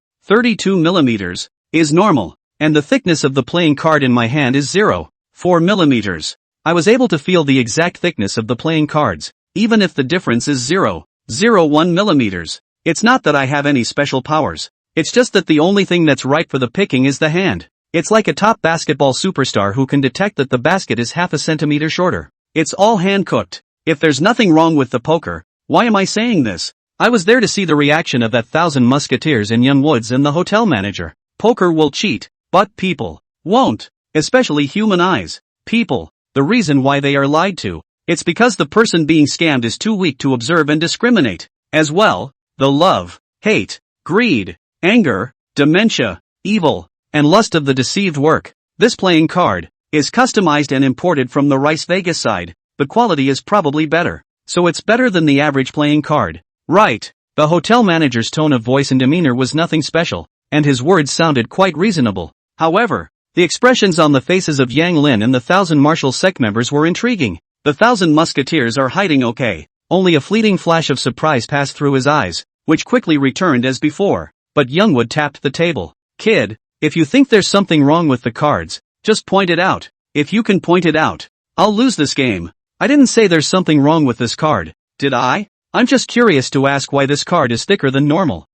mm, is normal, and the thickness of the playing card in my hand is 0.4 mm. I was able to feel the exact thickness of the playing cards, even if the difference is 0.01 mm. It's not that I have any special powers, it's just that the only thing that's right for the picking is the hand. It's like a top basketball superstar who can detect that the basket is half a centimeter shorter. It's all hand-cooked. If there's nothing wrong with the poker, why am I saying this? I was there to see the reaction of that Thousand Musketeers in Young Woods and the hotel manager. Poker will cheat, but people won't, especially human eyes. People, the reason why they are lied to, it's because the person being scammed is too weak to observe and discriminate. As well, the love, hate, greed, anger, dementia, evil, and lust of the deceived work. This playing card is customized and imported from the Rice Vegas side. The quality is probably better, so it's better than the average playing card. Right. The hotel manager's tone of voice and demeanor was nothing special, and his words sounded quite reasonable. However, the expressions on the faces of Yang Lin and the Thousand Martial Sect members were intriguing. The Thousand Musketeers are hiding okay. Only a fleeting flash of surprise passed through his eyes, which quickly returned as before. But Youngwood tapped the table. Kid, if you think there's something wrong with the cards, just point it out. If you can point it out, I'll lose this game. I didn't say there's something wrong with this card, did I? I'm just curious to ask why this card is thicker than normal.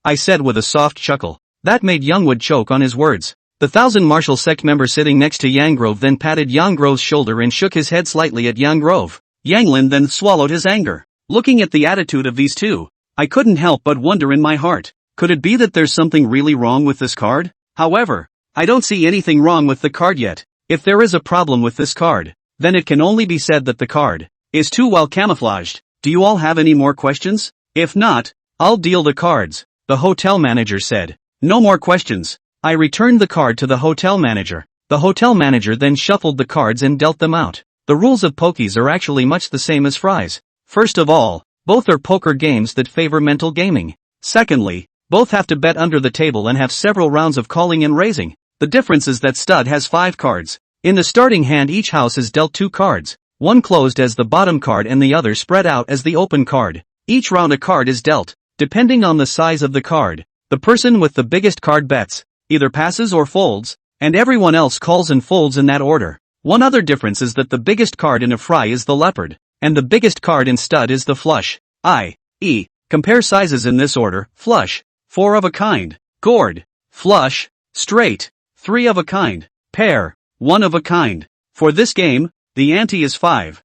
I said with a soft chuckle. That made Youngwood choke on his words. The Thousand Martial Sect member sitting next to Yang Grove then patted Yang Grove's shoulder and shook his head slightly at Yang Grove. Yang Lin then swallowed his anger. Looking at the attitude of these two, I couldn't help but wonder in my heart, could it be that there's something really wrong with this card? However, I don't see anything wrong with the card yet. If there is a problem with this card, then it can only be said that the card is too well camouflaged. Do you all have any more questions? If not, I'll deal the cards, the hotel manager said. No more questions. I returned the card to the hotel manager. The hotel manager then shuffled the cards and dealt them out. The rules of pokies are actually much the same as fries. First of all, both are poker games that favor mental gaming. Secondly, both have to bet under the table and have several rounds of calling and raising. The difference is that stud has 5 cards. In the starting hand each house is dealt 2 cards, one closed as the bottom card and the other spread out as the open card. Each round a card is dealt, depending on the size of the card. The person with the biggest card bets, either passes or folds, and everyone else calls and folds in that order. One other difference is that the biggest card in a fry is the leopard, and the biggest card in stud is the flush. I.e., compare sizes in this order: flush, 4 of a kind; gourd, flush, straight, 3 of a kind; pair, 1 of a kind. For this game, the ante is 5,000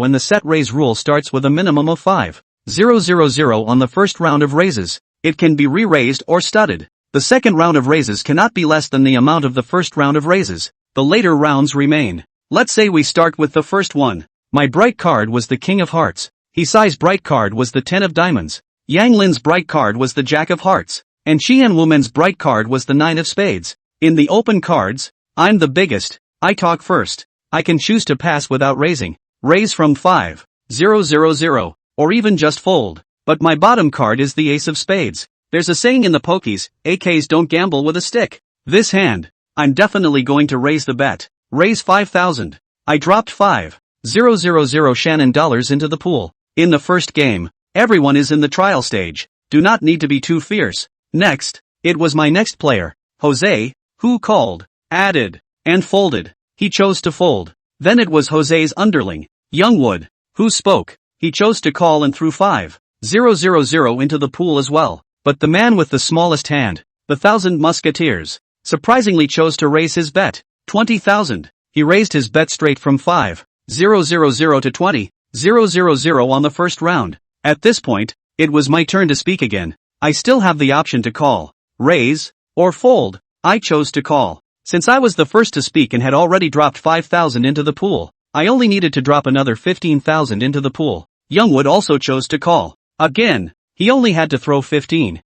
and the set raise rule starts with a minimum of 5,000 on the first round of raises. It can be re-raised or studded. The second round of raises cannot be less than the amount of the first round of raises. The later rounds remain. Let's say we start with the first one. My bright card was the King of Hearts. Hisai's bright card was the 10 of Diamonds. Yang Lin's bright card was the Jack of Hearts. And Qian Woman's bright card was the 9 of Spades. In the open cards, I'm the biggest. I talk first. I can choose to pass without raising, raise from 5,000, or even just fold. But my bottom card is the Ace of Spades. There's a saying in the pokies, AKs don't gamble with a stick. This hand, I'm definitely going to raise the bet. Raise 5,000. I dropped 5,000 Shannon dollars into the pool. In the first game, everyone is in the trial stage. Do not need to be too fierce. Next, It was my next player, Jose, who called, added, and folded. He chose to fold. Then it was Jose's underling, Youngwood, who spoke. He chose to call and threw 5,000 into the pool as well. But the man with the smallest hand, the 1,000 Musketeers, surprisingly chose to raise his bet, 20,000. He raised his bet straight from 5,000 to 20,000 on the first round. At this point, it was my turn to speak again. I still have the option to call, raise, or fold. I chose to call. Since I was the first to speak and had already dropped 5,000 into the pool, I only needed to drop another 15,000 into the pool. Youngwood also chose to call. Again, he only had to throw 15,000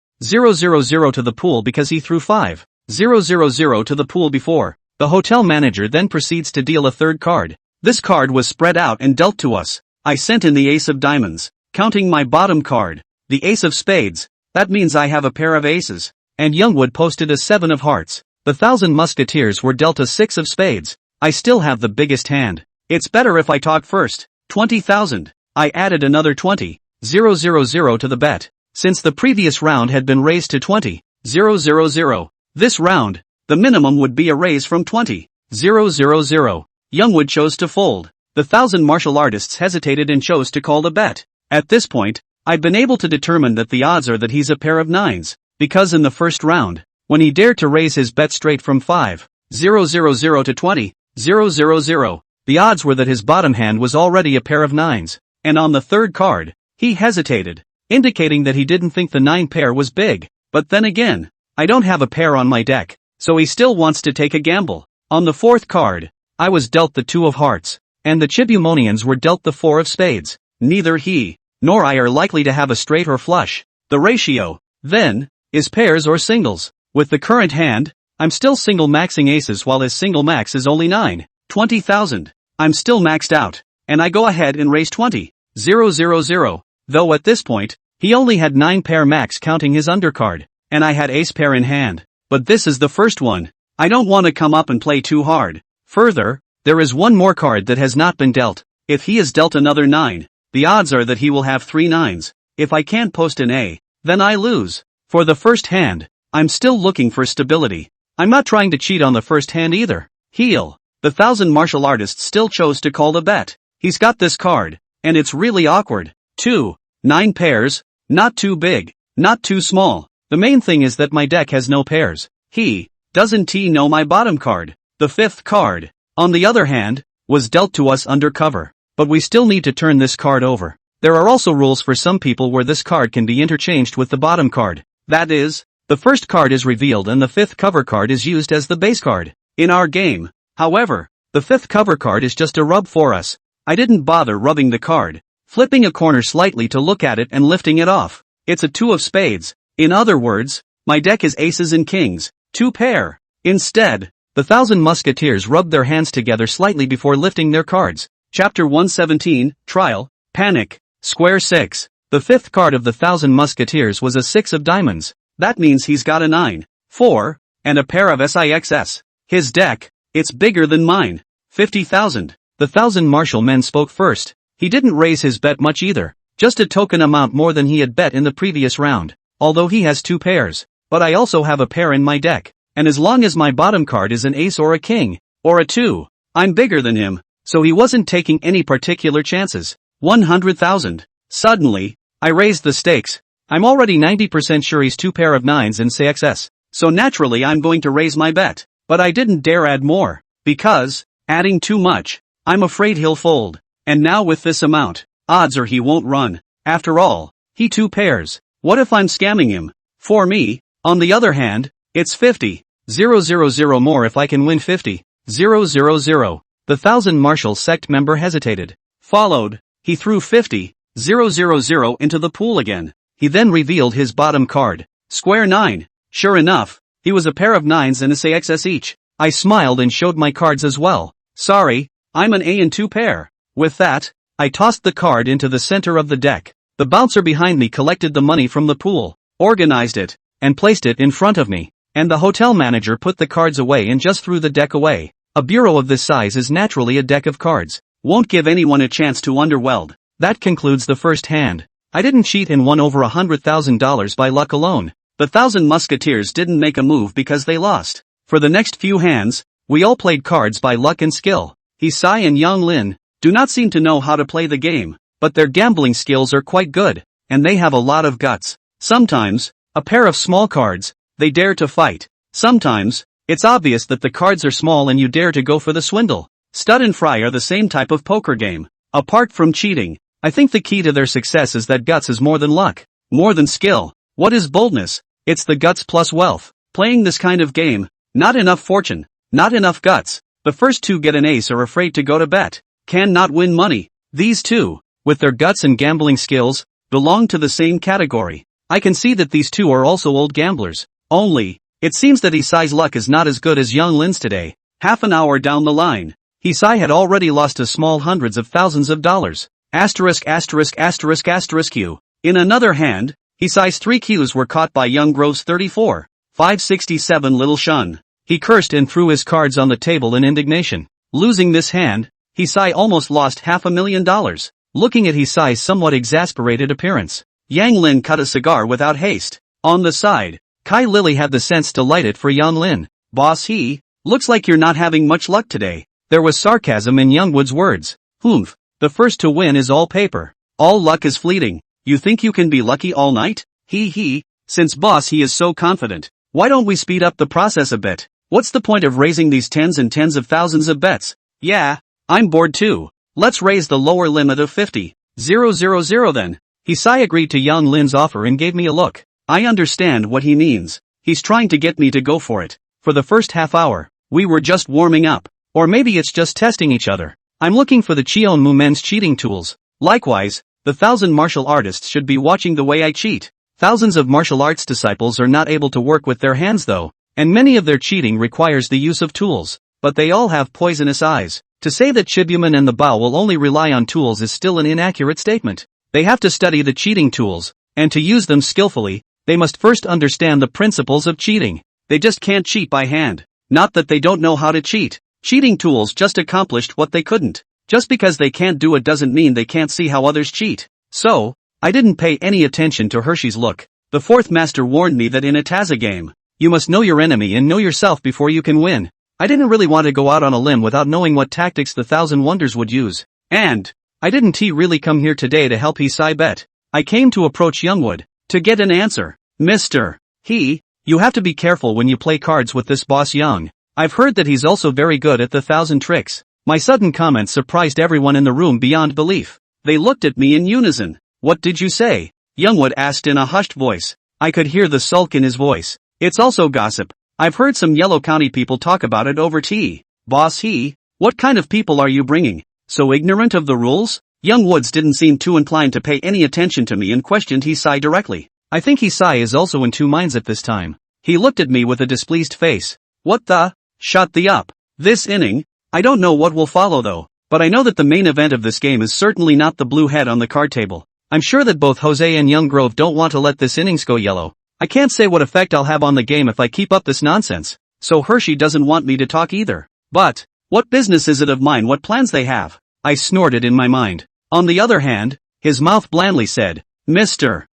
to the pool because he threw 5,000 to the pool before. The hotel manager then proceeds to deal a third card. This card was spread out and dealt to us. I sent in the ace of diamonds, counting my bottom card, the ace of spades. That means I have a pair of aces. And Youngwood posted a 7 of hearts. The 1,000 Musketeers were dealt a 6 of spades. I still have the biggest hand. It's better if I talk first. 20,000. I added another 20,000 to the bet, since the previous round had been raised to 20,000. This round, the minimum would be a raise from 20,000. Youngwood chose to fold. The 1,000 martial artists hesitated and chose to call the bet. At this point, I've been able to determine that the odds are that he's a pair of 9s, because in the first round, when he dared to raise his bet straight from 5,000 to 20,000, the odds were that his bottom hand was already a pair of 9s, and on the third card, he hesitated, indicating that he didn't think the 9 pair was big. But then again, I don't have a pair on my deck, so he still wants to take a gamble. On the fourth card, I was dealt the 2 of hearts, and the Chibumonians were dealt the 4 of spades. Neither he nor I are likely to have a straight or flush. The ratio, then, is pairs or singles. With the current hand, I'm still single maxing aces while his single max is only 20,000. I'm still maxed out, and I go ahead and raise 20,000, though at this point, he only had 9 pair max counting his undercard, and I had ace pair in hand. But this is the first one. I don't want to come up and play too hard. Further, there is one more card that has not been dealt. If he is dealt another 9, the odds are that he will have 3 9s. If I can't post an A, then I lose. For the first hand, I'm still looking for stability. I'm not trying to cheat on the first hand either. Heel. The 1,000 martial artists still chose to call the bet. He's got this card, and it's really awkward. 9 pairs, not too big, not too small. The main thing is that my deck has no pairs. He doesn't know my bottom card. The fifth card, on the other hand, was dealt to us undercover. But we still need to turn this card over. There are also rules for some people where this card can be interchanged with the bottom card. That is, the first card is revealed and the fifth cover card is used as the base card. In our game, however, the fifth cover card is just a rub for us. I didn't bother rubbing the card, flipping a corner slightly to look at it and lifting it off. It's a 2 of spades. In other words, my deck is aces and kings, 2 pair. Instead, the 1,000 Musketeers rubbed their hands together slightly before lifting their cards. Chapter 117, Trial, Panic, Square 6. The fifth card of the 1,000 Musketeers was a 6 of diamonds. That means he's got a 9, 4, and a pair of sixes. His deck, it's bigger than mine. 50,000. The 1,000 martial men spoke first. He didn't raise his bet much either, just a token amount more than he had bet in the previous round, although he has 2 pairs. But I also have a pair in my deck, and as long as my bottom card is an ace or a king, or a 2, I'm bigger than him, so he wasn't taking any particular chances. 100,000. Suddenly, I raised the stakes. I'm already 90% sure he's 2 pair of 9s and sixes, so naturally I'm going to raise my bet. But I didn't dare add more, because, adding too much, I'm afraid he'll fold. And now with this amount, odds are he won't run. After all, he 2 pairs. What if I'm scamming him? For me, on the other hand, it's 50,000 more if I can win 50,000. The 1,000 martial sect member hesitated. Followed, he threw 50,000 into the pool again. He then revealed his bottom card, square 9. Sure enough, he was a pair of 9s and a sixes each. I smiled and showed my cards as well. Sorry, I'm an A and 2 pair. With that, I tossed the card into the center of the deck. The bouncer behind me collected the money from the pool, organized it, and placed it in front of me. And the hotel manager put the cards away and just threw the deck away. A bureau of this size is naturally a deck of cards. Won't give anyone a chance to underweld. That concludes the first hand. I didn't cheat and won over $100,000 by luck alone. The 1,000 musketeers didn't make a move because they lost. For the next few hands, we all played cards by luck and skill. Hisai and Yang Lin do not seem to know how to play the game, but their gambling skills are quite good, and they have a lot of guts. Sometimes, a pair of small cards, they dare to fight. Sometimes, it's obvious that the cards are small and you dare to go for the swindle. Stud and Fry are the same type of poker game. Apart from cheating, I think the key to their success is that guts is more than luck, more than skill. What is boldness? It's the guts plus wealth. Playing this kind of game, not enough fortune, not enough guts. The first two get an ace are afraid to go to bet, can not win money. These two, with their guts and gambling skills, belong to the same category. I can see that these two are also old gamblers. Only, it seems that Hisai's luck is not as good as Young Lin's today. Half an hour down the line, Hisai had already lost a small hundreds of thousands of dollars. Q. In another hand, Hisai's 3 Qs were caught by Young Grove's 34, 567 Little Shun. He cursed and threw his cards on the table in indignation. Losing this hand, Hisai almost lost $500,000. Looking at Hisai's somewhat exasperated appearance, Yang Lin cut a cigar without haste. On the side, Kai Lily had the sense to light it for Yang Lin. Boss, looks like you're not having much luck today. There was sarcasm in Youngwood's words. Humph, the first to win is all paper. All luck is fleeting. You think you can be lucky all night? Since boss is so confident, why don't we speed up the process a bit? What's the point of raising these tens and tens of thousands of bets? Yeah, I'm bored too. Let's raise the lower limit of 50,000 then. Hisai agreed to Young Lin's offer and gave me a look. I understand what he means. He's trying to get me to go for it. For the first half hour, we were just warming up. Or maybe it's just testing each other. I'm looking for the Cheon Mu Men's cheating tools. Likewise, the 1,000 martial artists should be watching the way I cheat. Thousands of martial arts disciples are not able to work with their hands though, and many of their cheating requires the use of tools, but they all have poisonous eyes. To say that Chibuman and the Bao will only rely on tools is still an inaccurate statement. They have to study the cheating tools, and to use them skillfully, they must first understand the principles of cheating. They just can't cheat by hand. Not that they don't know how to cheat. Cheating tools just accomplished what they couldn't. Just because they can't do it doesn't mean they can't see how others cheat. So, I didn't pay any attention to Hershey's look. The fourth master warned me that in a Taza game, you must know your enemy and know yourself before you can win. I didn't really want to go out on a limb without knowing what tactics the 1,000 Wonders would use. And, I didn't really come here today to help Hisai bet. I came to approach Youngwood, to get an answer. Mr. You have to be careful when you play cards with this boss Young. I've heard that he's also very good at the 1,000 tricks. My sudden comment surprised everyone in the room beyond belief. They looked at me in unison. What did you say? Youngwood asked in a hushed voice. I could hear the sulk in his voice. It's also gossip. I've heard some Yellow County people talk about it over tea. Boss what kind of people are you bringing? So ignorant of the rules? Young Woods didn't seem too inclined to pay any attention to me and questioned Hisai directly. I think Hisai is also in two minds at this time. He looked at me with a displeased face. What the? Shut the up. This inning? I don't know what will follow though, but I know that the main event of this game is certainly not the blue head on the card table. I'm sure that both Jose and Young Grove don't want to let this innings go yellow. I can't say what effect I'll have on the game if I keep up this nonsense, so Hershey doesn't want me to talk either. But, what business is it of mine what plans they have? I snorted in my mind. On the other hand, his mouth blandly said, Mr.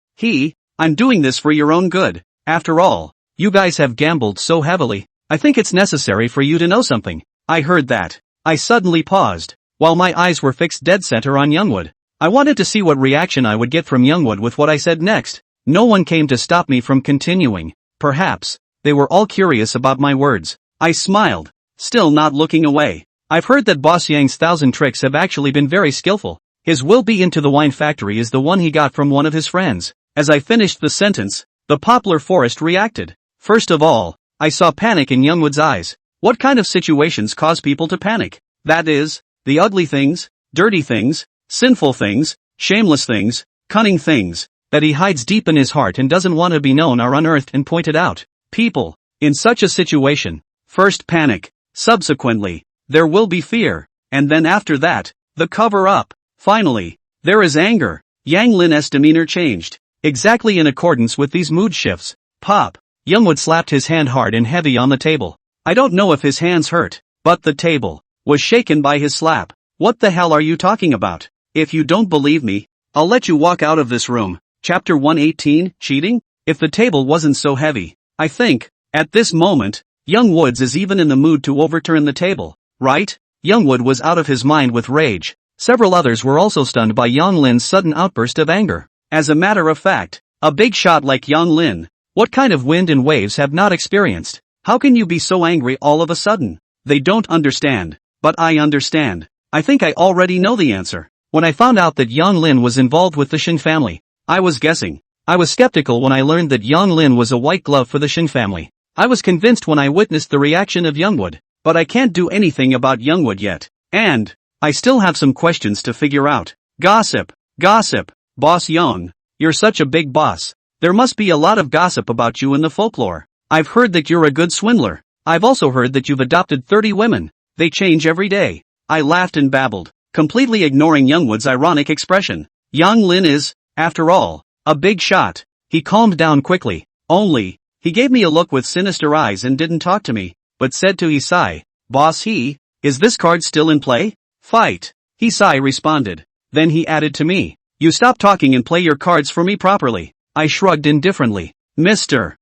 I'm doing this for your own good. After all, you guys have gambled so heavily. I think it's necessary for you to know something. I heard that. I suddenly paused, while my eyes were fixed dead center on Youngwood. I wanted to see what reaction I would get from Youngwood with what I said next. No one came to stop me from continuing. Perhaps, they were all curious about my words. I smiled, still not looking away. I've heard that Boss Yang's 1,000 tricks have actually been very skillful. His will be into the wine factory is the one he got from one of his friends. As I finished the sentence, the poplar forest reacted. First of all, I saw panic in Youngwood's eyes. What kind of situations cause people to panic? That is, the ugly things, dirty things, sinful things, shameless things, cunning things, that he hides deep in his heart and doesn't want to be known are unearthed and pointed out. People, in such a situation, first panic, subsequently, there will be fear, and then after that, the cover-up. Finally, there is anger. Yang Lin's demeanor changed, exactly in accordance with these mood shifts. Pop. Youngwood slapped his hand hard and heavy on the table. I don't know if his hands hurt, but the table was shaken by his slap. What the hell are you talking about? If you don't believe me, I'll let you walk out of this room. Chapter 118, Cheating? if the table wasn't so heavy. I think, at this moment, young Woods is even in the mood to overturn the table, right? Youngwood was out of his mind with rage. Several others were also stunned by Yang Lin's sudden outburst of anger. As a matter of fact, a big shot like Yang Lin, what kind of wind and waves have not experienced? How can you be so angry all of a sudden? They don't understand. But I understand. I think I already know the answer. When I found out that Yang Lin was involved with the Shing family, I was guessing. I was skeptical when I learned that Yang Lin was a white glove for the Shing family. I was convinced when I witnessed the reaction of Youngwood. But I can't do anything about Youngwood yet. And I still have some questions to figure out. Gossip. Gossip. Boss Young. You're such a big boss. There must be a lot of gossip about you in the folklore. I've heard that you're a good swindler. I've also heard that you've adopted 30 women. They change every day. I laughed and babbled, completely ignoring Youngwood's ironic expression. Yang Lin is, after all, a big shot. He calmed down quickly. He gave me a look with sinister eyes and didn't talk to me, but said to Hisai, "Boss is this card still in play? Fight." Hisai responded. Then he added to me, "You stop talking and play your cards for me properly." I shrugged indifferently. Mr.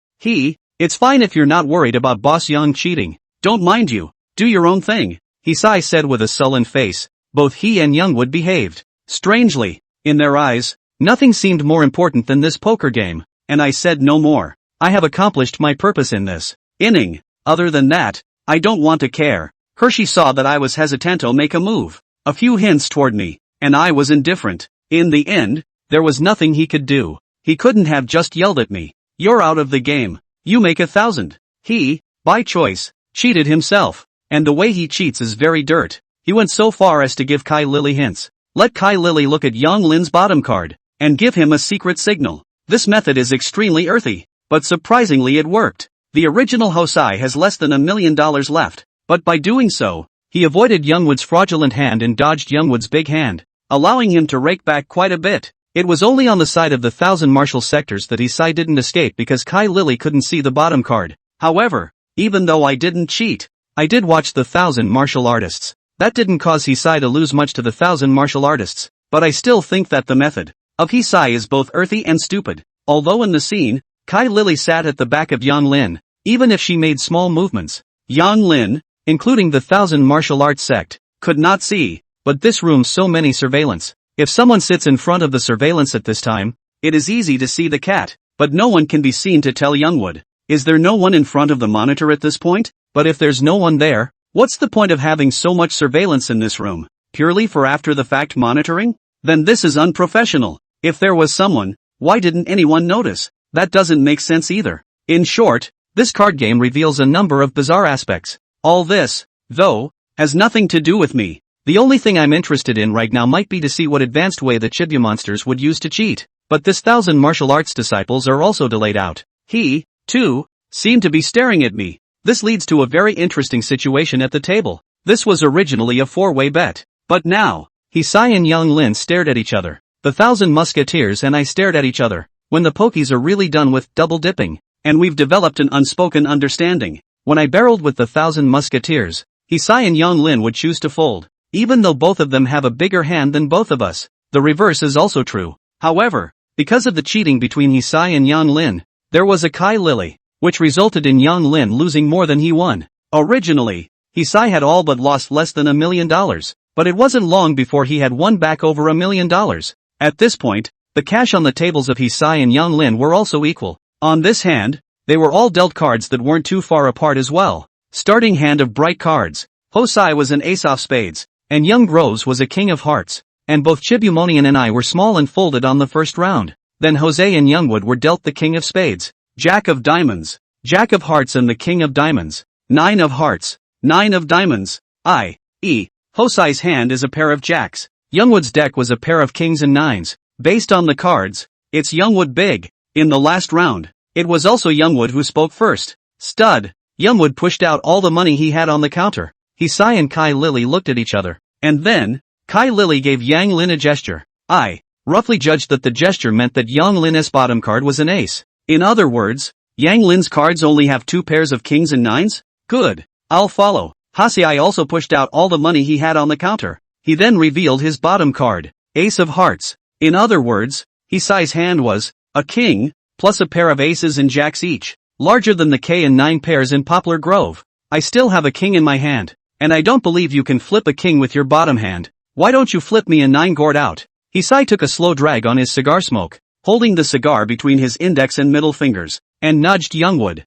It's fine if you're not worried about Boss Young cheating. Don't mind you. Do your own thing. Hisai said with a sullen face. Both he and Youngwood behaved strangely. In their eyes, nothing seemed more important than this poker game, and I said no more. I have accomplished my purpose in this inning. Other than that, I don't want to care. Hershey saw that I was hesitant to make a move. A few hints toward me, and I was indifferent. In the end, there was nothing he could do. He couldn't have just yelled at me, "You're out of the game. You make 1,000. He, by choice, cheated himself. And the way he cheats is very dirt. He went so far as to give Kai Lily hints. Let Kai Lily look at Yang Lin's bottom card, and give him a secret signal. This method is extremely earthy, but surprisingly it worked. The original Hosai has less than $1 million left, but by doing so, he avoided Youngwood's fraudulent hand and dodged Youngwood's big hand, allowing him to rake back quite a bit. It was only on the side of the 1,000 martial sectors that Hisai didn't escape because Kai Lily couldn't see the bottom card. However, even though I didn't cheat, I did watch the 1,000 martial artists. That didn't cause Hisai to lose much to the 1,000 martial artists, but I still think that the method of Hisai is both earthy and stupid. Although in the scene, Kai Lily sat at the back of Yang Lin, even if she made small movements, Yang Lin, including the 1,000 martial arts sect, could not see. But this room's so many surveillance. If someone sits in front of the surveillance at this time, it is easy to see the cat, but no one can be seen to tell Youngwood. Is there no one in front of the monitor at this point? But if there's no one there, what's the point of having so much surveillance in this room? Purely for after-the-fact monitoring? Then this is unprofessional. If there was someone, why didn't anyone notice? That doesn't make sense either. In short, this card game reveals a number of bizarre aspects. All this, though, has nothing to do with me. The only thing I'm interested in right now might be to see what advanced way the Chibuya monsters would use to cheat. But this 1,000 martial arts disciples are also delayed out. He, too, seemed to be staring at me. This leads to a very interesting situation at the table. This was originally a 4-way bet. But now, Hisai and Yang Lin stared at each other. The 1,000 musketeers and I stared at each other. When the pokies are really done with double dipping, and we've developed an unspoken understanding. When I barreled with the 1,000 musketeers, Hisai and Yang Lin would choose to fold. Even though both of them have a bigger hand than both of us, the reverse is also true. However, because of the cheating between Hisai and Yang Lin, there was a Kai Lily, which resulted in Yang Lin losing more than he won. Originally, Hisai had all but lost less than $1 million, but it wasn't long before he had won back over $1 million. At this point, the cash on the tables of Hisai and Yang Lin were also equal. On this hand, they were all dealt cards that weren't too far apart as well. Starting hand of bright cards, Hosai was an ace off spades, and Young Rose was a king of hearts, and both Chibumonian and I were small and folded on the first round. Then Jose and Youngwood were dealt the king of spades, jack of diamonds, jack of hearts and the king of diamonds, 9 of hearts, 9 of diamonds, i.e., Hosai's hand is a pair of jacks. Youngwood's deck was a pair of kings and nines. Based on the cards, it's Youngwood big. In the last round, it was also Youngwood who spoke first. Stud. Youngwood pushed out all the money he had on the counter. Hisai and Kai Lily looked at each other, and then, Kai Lily gave Yang Lin a gesture. I roughly judged that the gesture meant that Yang Lin's bottom card was an ace. In other words, Yang Lin's cards only have 2 pairs of kings and nines? Good. I'll follow. Hasiai also pushed out all the money he had on the counter. He then revealed his bottom card, ace of hearts. In other words, Hisai's hand was a king, plus a pair of aces and jacks each, larger than the K and 9 pairs in Poplar Grove. I still have a king in my hand, and I don't believe you can flip a king with your bottom hand. Why don't you flip me a 9 gourd out? Hisai took a slow drag on his cigar smoke, holding the cigar between his index and middle fingers, and nudged Youngwood.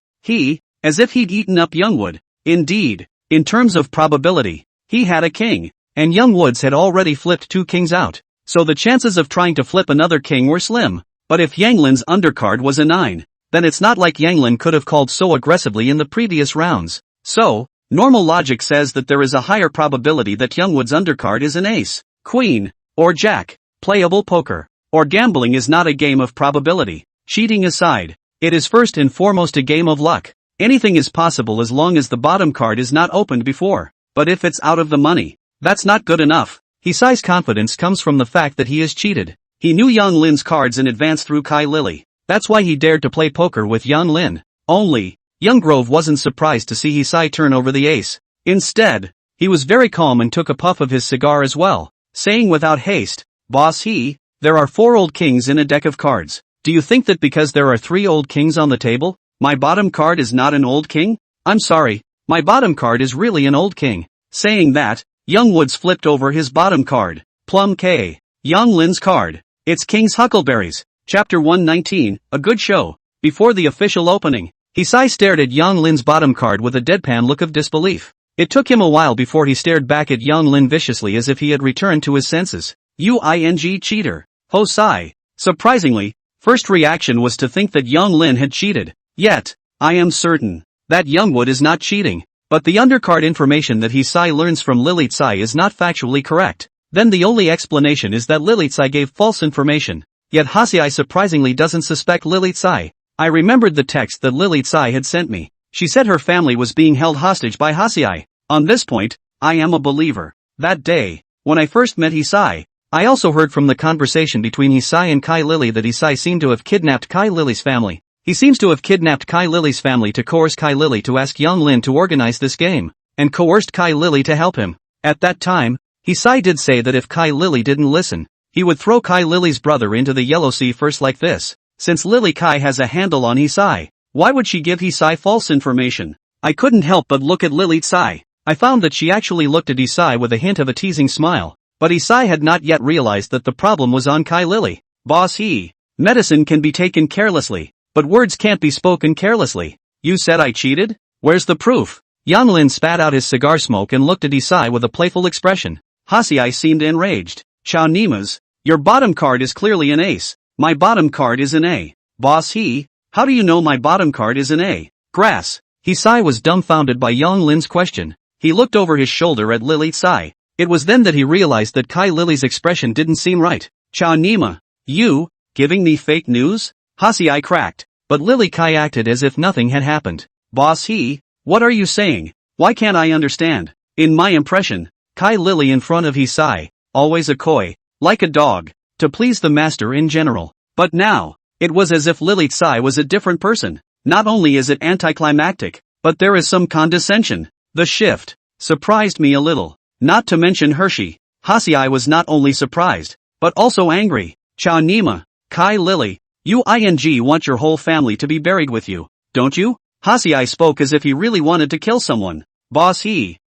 As if he'd eaten up Youngwood. Indeed, in terms of probability, he had a king, and Youngwoods had already flipped 2 kings out, so the chances of trying to flip another king were slim. But if Yanglin's undercard was a 9, then it's not like Yanglin could have called so aggressively in the previous rounds. So, normal logic says that there is a higher probability that Youngwood's undercard is an ace, queen, or jack. Playable poker, or gambling is not a game of probability. Cheating aside, it is first and foremost a game of luck. Anything is possible as long as the bottom card is not opened before. But if it's out of the money, that's not good enough. Hisai's confidence comes from the fact that he is cheated. He knew Yang Lin's cards in advance through Kai Lily. That's why he dared to play poker with Yang Lin. Only, Young Grove wasn't surprised to see Hisai turn over the ace. Instead, he was very calm and took a puff of his cigar as well, saying without haste, "Boss, there are 4 old kings in a deck of cards. Do you think that because there are 3 old kings on the table, my bottom card is not an old king? I'm sorry, my bottom card is really an old king." Saying that, Youngwoods flipped over his bottom card, Plum K. Yang Lin's card. It's King's Huckleberries. Chapter 119, a good show. Before the official opening, Hisai stared at Yang Lin's bottom card with a deadpan look of disbelief. It took him a while before he stared back at Yang Lin viciously as if he had returned to his senses. Cheater. Hosai. Surprisingly, first reaction was to think that Yang Lin had cheated. Yet, I am certain that Youngwood is not cheating. But the undercard information that Hisai learns from Lilitsai is not factually correct. Then the only explanation is that Lilitsai gave false information. Yet Hasiai surprisingly doesn't suspect Lilitsai. I remembered the text that Lilitsai had sent me. She said her family was being held hostage by Hasiai. On this point, I am a believer. That day, when I first met Hisai, I also heard from the conversation between Hisai and Kai Lily that Hisai seemed to have kidnapped Kai Lily's family. He seems to have kidnapped Kai Lily's family to coerce Kai Lily to ask Young Lin to organize this game, and coerced Kai Lily to help him. At that time, Hisai did say that if Kai Lily didn't listen, he would throw Kai Lily's brother into the Yellow Sea first like this. Since Lily Kai has a handle on Hisai, why would she give Hisai false information? I couldn't help but look at Lilitsai. I found that she actually looked at Hisai with a hint of a teasing smile. But Hisai had not yet realized that the problem was on Kai Lily. Boss, medicine can be taken carelessly, but words can't be spoken carelessly. You said I cheated? Where's the proof? Yang Lin spat out his cigar smoke and looked at Hisai with a playful expression. Hasiai seemed enraged. Chao Nimas, your bottom card is clearly an ace. My bottom card is an A. Boss, how do you know my bottom card is an A? Grass. Hisai was dumbfounded by Yang Lin's question. He looked over his shoulder at Lilitsai. It was then that he realized that Kai Lily's expression didn't seem right. Chao Nima, you, giving me fake news? Hasiai cracked, but Lily Kai acted as if nothing had happened. Boss, what are you saying? Why can't I understand? In my impression, Kai Lily in front of Hisai, always a coy, like a dog, to please the master in general. But now, it was as if Lilitsai was a different person. Not only is it anticlimactic, but there is some condescension. The shift surprised me a little. Not to mention Hershey. Hasiai was not only surprised, but also angry. Chao Nima, Kai Lily, you want your whole family to be buried with you, don't you? Hasiai spoke as if he really wanted to kill someone. Boss,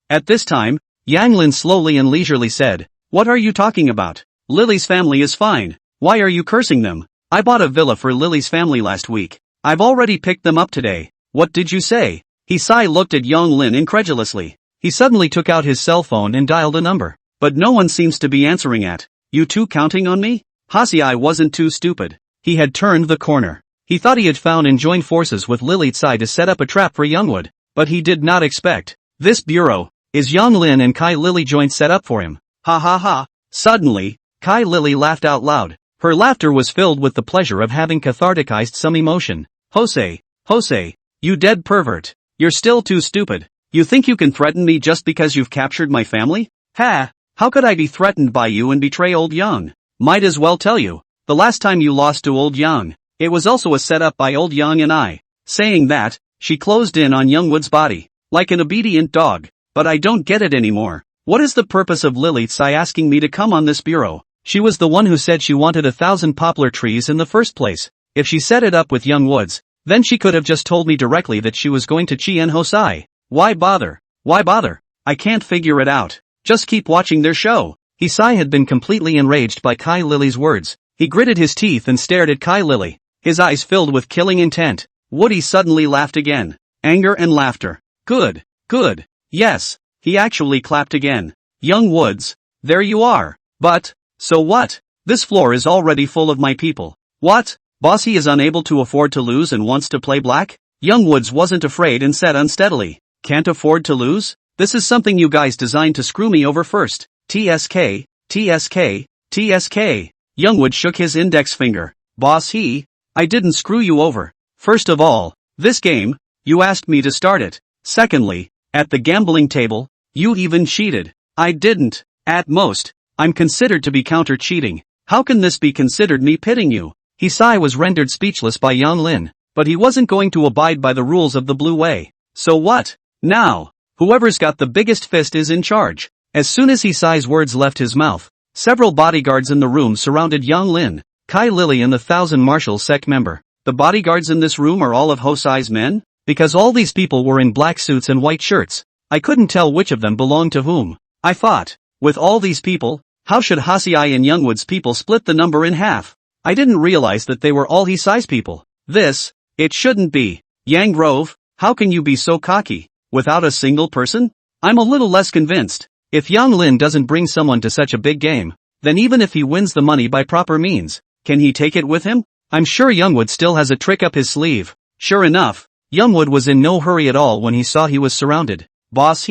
At this time, Yang Lin slowly and leisurely said, what are you talking about? Lily's family is fine. Why are you cursing them? I bought a villa for Lily's family last week. I've already picked them up today. What did you say? Hisai looked at Yang Lin incredulously. He suddenly took out his cell phone and dialed a number. But no one seems to be answering at. You two counting on me? Hasiai wasn't too stupid. He had turned the corner. He thought he had found and joined forces with Lilitsai to set up a trap for Youngwood. But he did not expect. This bureau, is Yang Lin and Kai Lily joint set up for him? Ha ha ha. Suddenly, Kai Lily laughed out loud. Her laughter was filled with the pleasure of having catharticized some emotion. Jose, you dead pervert. You're still too stupid. You think you can threaten me just because you've captured my family? Ha! How could I be threatened by you and betray old Yang? Might as well tell you, the last time you lost to old Yang, it was also a setup by old Yang and I. Saying that, she closed in on Youngwood's body, like an obedient dog. But I don't get it anymore. What is the purpose of Lilitsai asking me to come on this bureau? She was the one who said she wanted 1,000 poplar trees in the first place. If she set it up with Young Woods, then she could have just told me directly that she was going to Chien Hosai. Why bother? Why bother? I can't figure it out. Just keep watching their show. Hisai had been completely enraged by Kai Lily's words. He gritted his teeth and stared at Kai Lily, his eyes filled with killing intent. Woody suddenly laughed again. Anger and laughter. Good. Good. Yes. He actually clapped again. Young Woods. There you are. But, so what? This floor is already full of my people. What? Bossy is unable to afford to lose and wants to play black? Young Woods wasn't afraid and said unsteadily. Can't afford to lose? This is something you guys designed to screw me over first. TSK, TSK, TSK. Youngwood shook his index finger. Boss I didn't screw you over. First of all, this game, you asked me to start it. Secondly, at the gambling table, you even cheated. I didn't. At most, I'm considered to be counter-cheating. How can this be considered me pitting you? Hisai was rendered speechless by Yang Lin, but he wasn't going to abide by the rules of the Blue Way. So what? Now, whoever's got the biggest fist is in charge. As soon as Hisai's words left his mouth, several bodyguards in the room surrounded Yang Lin, Kai Lily and the 1,000 Marshal Sect member. The bodyguards in this room are all of Hosai's men? Because all these people were in black suits and white shirts, I couldn't tell which of them belonged to whom. I thought, with all these people, how should Hasiai and Youngwood's people split the number in half? I didn't realize that they were all Hisai's people. It shouldn't be. Yang Grove, how can you be so cocky? Without a single person? I'm a little less convinced. If Yang Lin doesn't bring someone to such a big game, then even if he wins the money by proper means, can he take it with him? I'm sure Youngwood still has a trick up his sleeve. Sure enough, Youngwood was in no hurry at all when he saw he was surrounded. Boss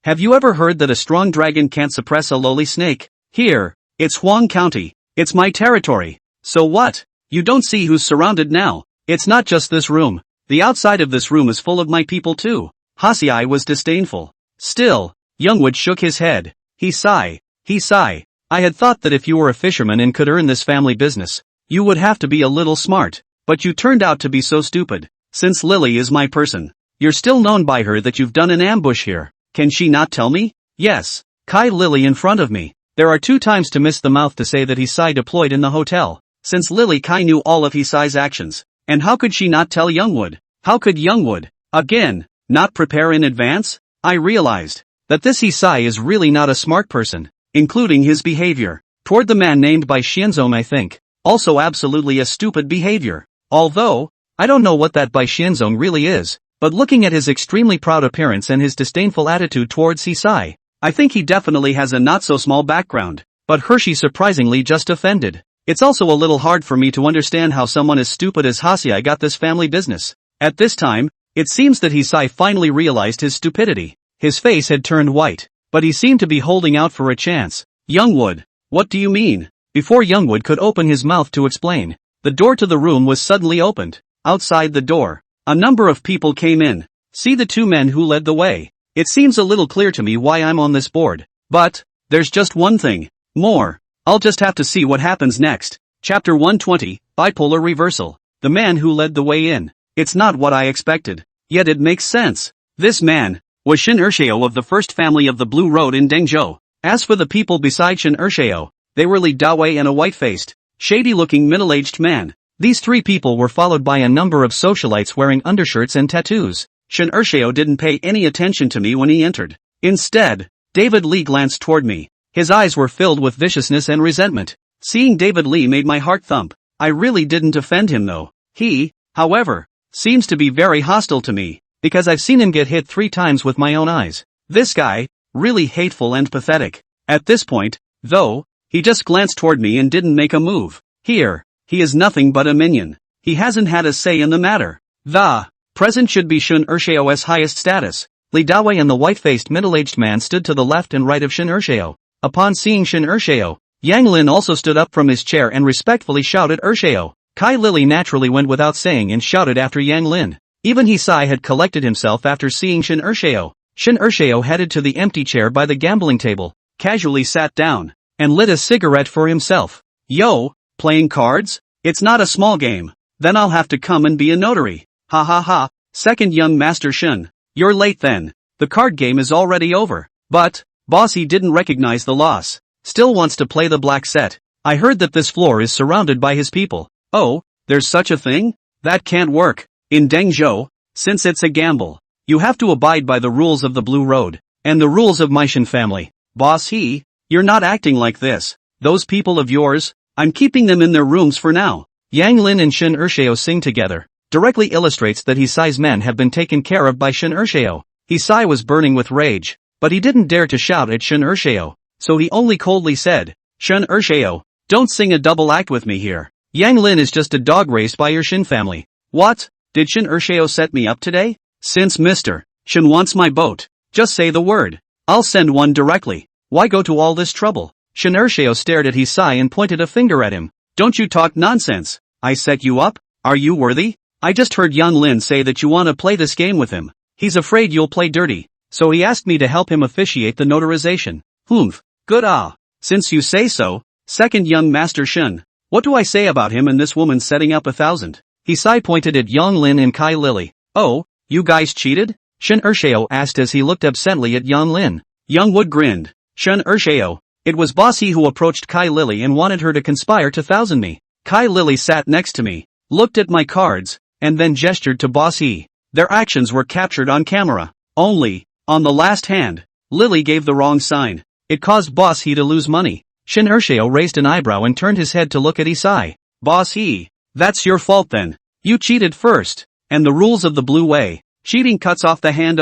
have you ever heard that a strong dragon can't suppress a lowly snake? Here, it's Huang County. It's my territory. So what? You don't see who's surrounded now. It's not just this room. The outside of this room is full of my people too. Hasiai was disdainful. Still, Youngwood shook his head. Hisai, I had thought that if you were a fisherman and could earn this family business, you would have to be a little smart. But you turned out to be so stupid. Since Lily is my person, you're still known by her that you've done an ambush here. Can she not tell me? Yes. Kai Lily in front of me. There are 2 times to miss the mouth to say that Hisai deployed in the hotel. Since Lily Kai knew all of Hisai's actions. And how could she not tell Youngwood? How could Youngwood, again, not prepare in advance? I realized that this Hisai is really not a smart person, including his behavior toward the man named by Xianzong, I think. Also absolutely a stupid behavior. Although, I don't know what that Bai Xianzong really is, but looking at his extremely proud appearance and his disdainful attitude towards Hisai, I think he definitely has a not-so-small background. But Hershey surprisingly just offended. It's also a little hard for me to understand how someone as stupid as Hasiai got this family business. At this time, it seems that Hisai finally realized his stupidity. His face had turned white, but he seemed to be holding out for a chance. Youngwood, what do you mean? Before Youngwood could open his mouth to explain, the door to the room was suddenly opened. Outside the door, a number of people came in. See the 2 men who led the way. It seems a little clear to me why I'm on this board. But, there's just one thing more. I'll just have to see what happens next. Chapter 120, Bipolar Reversal. The man who led the way in. It's not what I expected. Yet it makes sense. This man was Shin Ershao of the first family of the Blue Road in Dengzhou. As for the people beside Shin Ershao, they were Li Dawei and a white-faced, shady-looking middle-aged man. These 3 people were followed by a number of socialites wearing undershirts and tattoos. Shin Ershao didn't pay any attention to me when he entered. Instead, David Lee glanced toward me. His eyes were filled with viciousness and resentment. Seeing David Lee made my heart thump. I really didn't offend him though. He, however, seems to be very hostile to me, because I've seen him get hit 3 times with my own eyes. This guy, really hateful and pathetic. At this point, though, he just glanced toward me and didn't make a move. Here, he is nothing but a minion. He hasn't had a say in the matter. The present should be Shin Ershao's highest status. Li Dawei and the white-faced middle-aged man stood to the left and right of Shin Ershao. Upon seeing Shin Ershao, Yang Lin also stood up from his chair and respectfully shouted Ershao. Kai Lily naturally went without saying and shouted after Yang Lin. Even Hisai had collected himself after seeing Shin Ershao. Shin Ershao headed to the empty chair by the gambling table, casually sat down, and lit a cigarette for himself. Yo, playing cards? It's not a small game. Then I'll have to come and be a notary. Ha ha ha. Second young Master Shin. You're late then. The card game is already over. But, Bossy didn't recognize the loss. Still wants to play the black set. I heard that this floor is surrounded by his people. Oh, There's such a thing? That can't work. In Dengzhou, since it's a gamble, you have to abide by the rules of the Blue Road, and the rules of my Shin family. Boss you're not acting like this. Those people of yours, I'm keeping them in their rooms for now. Yang Lin and Shin Ershao sing together, directly illustrates that Hisai's men have been taken care of by Shin Ershao. Hisai was burning with rage, but he didn't dare to shout at Shin Ershao, so he only coldly said, Shin Ershao, don't sing a double act with me here. Yang Lin is just a dog raised by your Shin family. What? Did Shin Ershao set me up today? Since Mr. Shin wants my boat, just say the word. I'll send one directly. Why go to all this trouble? Shin Ershao stared at Hisai and pointed a finger at him. Don't you talk nonsense. I set you up? Are you worthy? I just heard Yang Lin say that you want to play this game with him. He's afraid you'll play dirty, so he asked me to help him officiate the notarization. Humph. Good Since you say so, second young Master Shin. What do I say about him and this woman setting up 1,000? Hisai pointed at Yang Lin and Kai Lily. Oh, you guys cheated? Shin Ershao asked as he looked absently at Yang Lin. Young Wood grinned. Shin Ershao. It was Boss He who approached Kai Lily and wanted her to conspire to 1,000 me. Kai Lily sat next to me, looked at my cards, and then gestured to Boss He. Their actions were captured on camera. Only, on the last hand, Lily gave the wrong sign. It caused Boss He to lose money. Shin Ershao raised an eyebrow and turned his head to look at Hisai. Boss He. That's your fault then. You cheated first. And the rules of the Blue Way. Cheating cuts off the hand.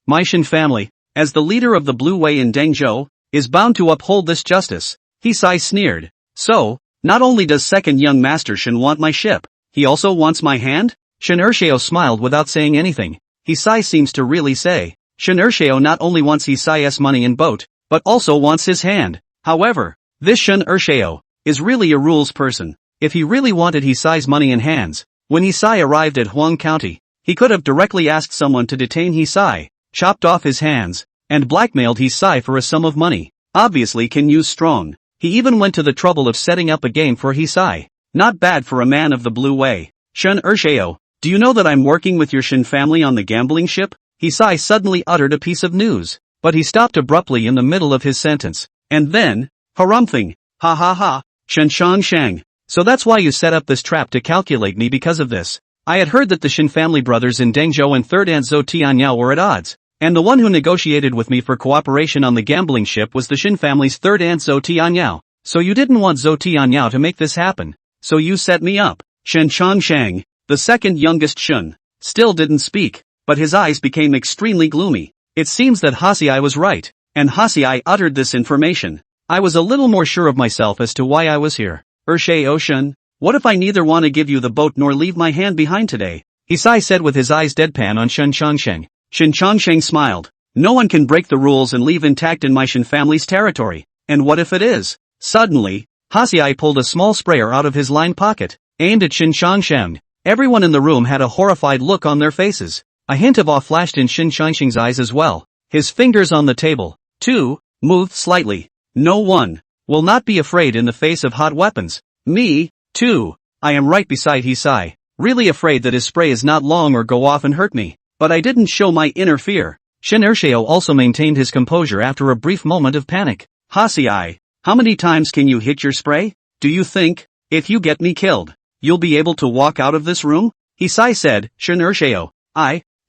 My Shin family, as the leader of the Blue Way in Dengzhou, is bound to uphold this justice. Hisai sneered. So, not only does second young Master Shin want my ship, he also wants my hand? Shin Ershao smiled without saying anything. Hisai seems to really say. Shin Ershao not only wants Hisai's money and boat, but also wants his hand. However, this Shin Ershao is really a rules person. If he really wanted Hisai's money in hands, when Hisai arrived at Huang County, he could have directly asked someone to detain Hisai, chopped off his hands, and blackmailed Hisai for a sum of money. Obviously can use strong. He even went to the trouble of setting up a game for Hisai. Not bad for a man of the Blue Way. Shin Ershao, do you know that I'm working with your Shin family on the gambling ship? Hisai suddenly uttered a piece of news, but he stopped abruptly in the middle of his sentence. And then, harumphing, ha ha ha, Shen Shang Shang. So that's why you set up this trap to calculate me because of this. I had heard that the Shin family brothers in Dengzhou and Third Aunt Zhou Tianyao were at odds, and the one who negotiated with me for cooperation on the gambling ship was the Shin family's Third Aunt Zhou Tianyao. So you didn't want Zhou Tianyao to make this happen. So you set me up. Shen Shang Shang, the second youngest Shin, still didn't speak, but his eyes became extremely gloomy. It seems that Hasiai was right, and Hasiai uttered this information. I was a little more sure of myself as to why I was here. Ershao Shin, what if I neither want to give you the boat nor leave my hand behind today? Hisai said with his eyes deadpan on Shen Changsheng. Shin Changsheng smiled. No one can break the rules and leave intact in my Shin family's territory. And what if it is? Suddenly, Hasiai pulled a small sprayer out of his lined pocket, aimed at Shin Changsheng. Everyone in the room had a horrified look on their faces. A hint of awe flashed in Shin Changsheng's eyes as well. His fingers on the table, too, moved slightly. No one will not be afraid in the face of hot weapons. Me, too. I am right beside Hisai, really afraid that his spray is not long or go off and hurt me. But I didn't show my inner fear. Shin Ershao also maintained his composure after a brief moment of panic. Hasiai, how many times can you hit your spray? Do you think, if you get me killed, you'll be able to walk out of this room? Hisai said. Shin Ershao,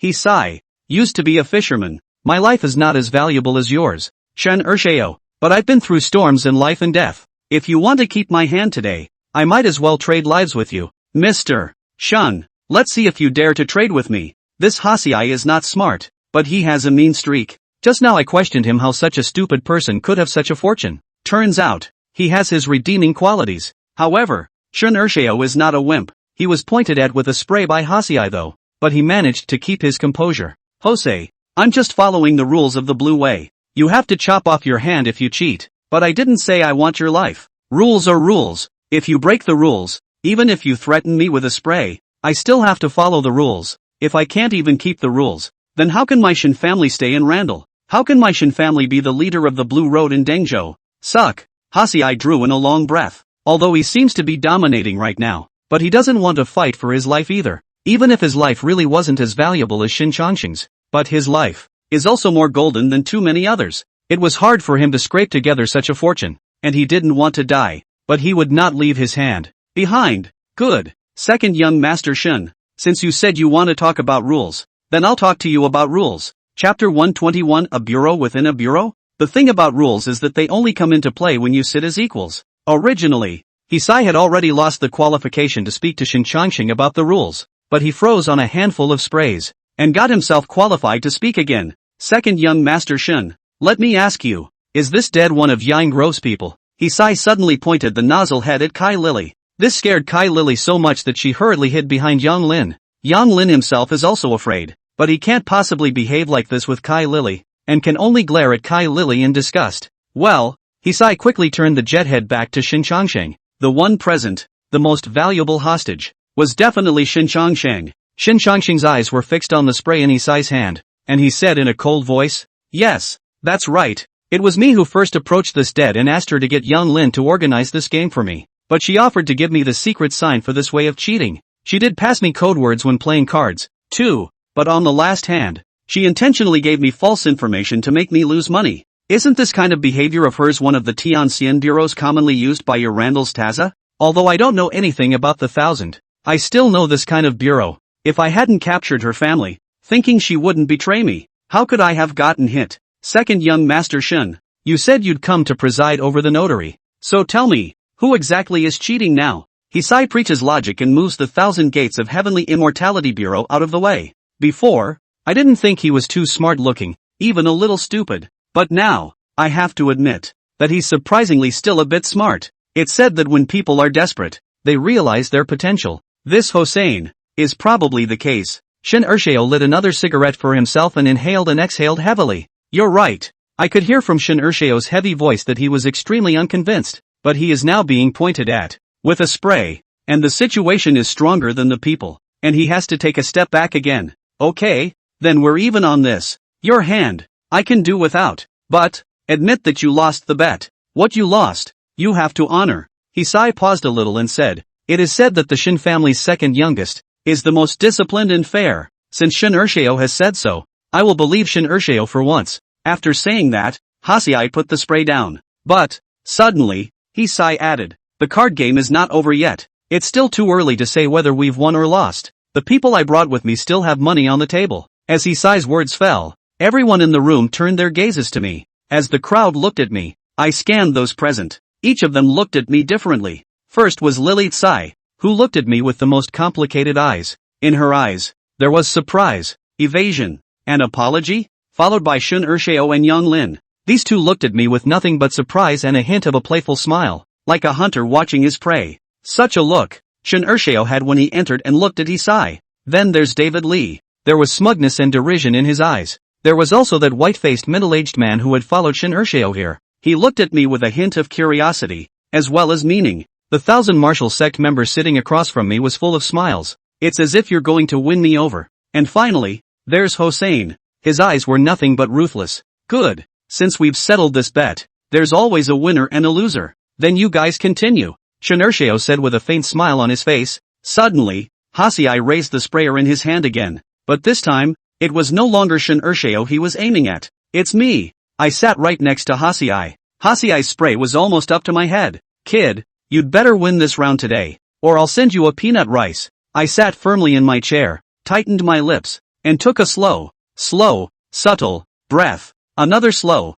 Hisai, used to be a fisherman. My life is not as valuable as yours. Shin Ershao, but I've been through storms in life and death. If you want to keep my hand today, I might as well trade lives with you. Mr. Shun, let's see if you dare to trade with me. This Hasiai is not smart, but he has a mean streak. Just now I questioned him how such a stupid person could have such a fortune. Turns out, he has his redeeming qualities. However, Shin Ershao is not a wimp. He was pointed at with a spray by Hasiai though, but he managed to keep his composure. Hosei, I'm just following the rules of the Blue Way. You have to chop off your hand if you cheat, but I didn't say I want your life. Rules are rules. If you break the rules, even if you threaten me with a spray, I still have to follow the rules. If I can't even keep the rules, then how can my Shin family stay in Randall? How can my Shin family be the leader of the Blue Road in Dengzhou? Suck. Hasiai drew in a long breath. Although he seems to be dominating right now, but he doesn't want to fight for his life either. Even if his life really wasn't as valuable as Shin Changsheng's, but his life is also more golden than too many others. It was hard for him to scrape together such a fortune, and he didn't want to die, but he would not leave his hand behind. Good. Second young Master Shun. Since you said you want to talk about rules, then I'll talk to you about rules. Chapter 121 A Bureau Within a Bureau? The thing about rules is that they only come into play when you sit as equals. Originally, Hisai had already lost the qualification to speak to Shin Changxing about the rules, but he froze on a handful of sprays, and got himself qualified to speak again. Second young Master Shun. Let me ask you, is this dead one of Yang Grove's people? Hisai suddenly pointed the nozzle head at Kai Lily. This scared Kai Lily so much that she hurriedly hid behind Yang Lin. Yang Lin himself is also afraid, but he can't possibly behave like this with Kai Lily, and can only glare at Kai Lily in disgust. Well, Hisai quickly turned the jet head back to Shin Changsheng. The one present, the most valuable hostage, was definitely Shin Changsheng. Shin Changsheng's eyes were fixed on the spray in Hisai's hand, and he said in a cold voice, "Yes, that's right. It was me who first approached this dead and asked her to get Yang Lin to organize this game for me. But she offered to give me the secret sign for this way of cheating. She did pass me code words when playing cards, too, but on the last hand, she intentionally gave me false information to make me lose money. Isn't this kind of behavior of hers one of the Tianxian bureaus commonly used by your Randall's Taza? Although I don't know anything about the 1000, I still know this kind of bureau. If I hadn't captured her family, thinking she wouldn't betray me, how could I have gotten hit?" Second young Master Shun. You said you'd come to preside over the notary. So tell me, who exactly is cheating now? Hisai preaches logic and moves the 1000 gates of Heavenly Immortality Bureau out of the way. Before, I didn't think he was too smart looking, even a little stupid. But now, I have to admit, that he's surprisingly still a bit smart. It's said that when people are desperate, they realize their potential. This Hossein, is probably the case. Shin Ershio lit another cigarette for himself and inhaled and exhaled heavily. You're right. I could hear from Shin Ershio's heavy voice that he was extremely unconvinced, but he is now being pointed at, with a spray, and the situation is stronger than the people, and he has to take a step back again. Okay, then we're even on this. Your hand, I can do without, but, admit that you lost the bet. What you lost, you have to honor. Hisai paused a little and said, it is said that the Shin family's second youngest, is the most disciplined and fair. Since Shin Ershio has said so, I will believe Shin Ershio for once. After saying that, Hasiai put the spray down. But, suddenly, Hisai added, the card game is not over yet. It's still too early to say whether we've won or lost. The people I brought with me still have money on the table. As Hisai's words fell, everyone in the room turned their gazes to me. As the crowd looked at me, I scanned those present. Each of them looked at me differently. First was Lily Tsai, who looked at me with the most complicated eyes. In her eyes, there was surprise, evasion, and apology, followed by Shun Ershio and Yang Lin. These two looked at me with nothing but surprise and a hint of a playful smile, like a hunter watching his prey. Such a look, Shun Ershio had when he entered and looked at Hisai. Then there's David Lee. There was smugness and derision in his eyes. There was also that white-faced middle-aged man who had followed Shin Ershio here. He looked at me with a hint of curiosity, as well as meaning. The 1000 martial sect member sitting across from me was full of smiles. It's as if you're going to win me over. And finally, there's Hossein. His eyes were nothing but ruthless. Good. Since we've settled this bet, there's always a winner and a loser. Then you guys continue, Shin Ershio said with a faint smile on his face. Suddenly, Hasiai raised the sprayer in his hand again. But this time, it was no longer Shin Ershio he was aiming at. It's me. I sat right next to Hasiai. Hasiai's spray was almost up to my head. Kid, you'd better win this round today, or I'll send you a peanut rice. I sat firmly in my chair, tightened my lips, and took a slow, subtle breath. Another slow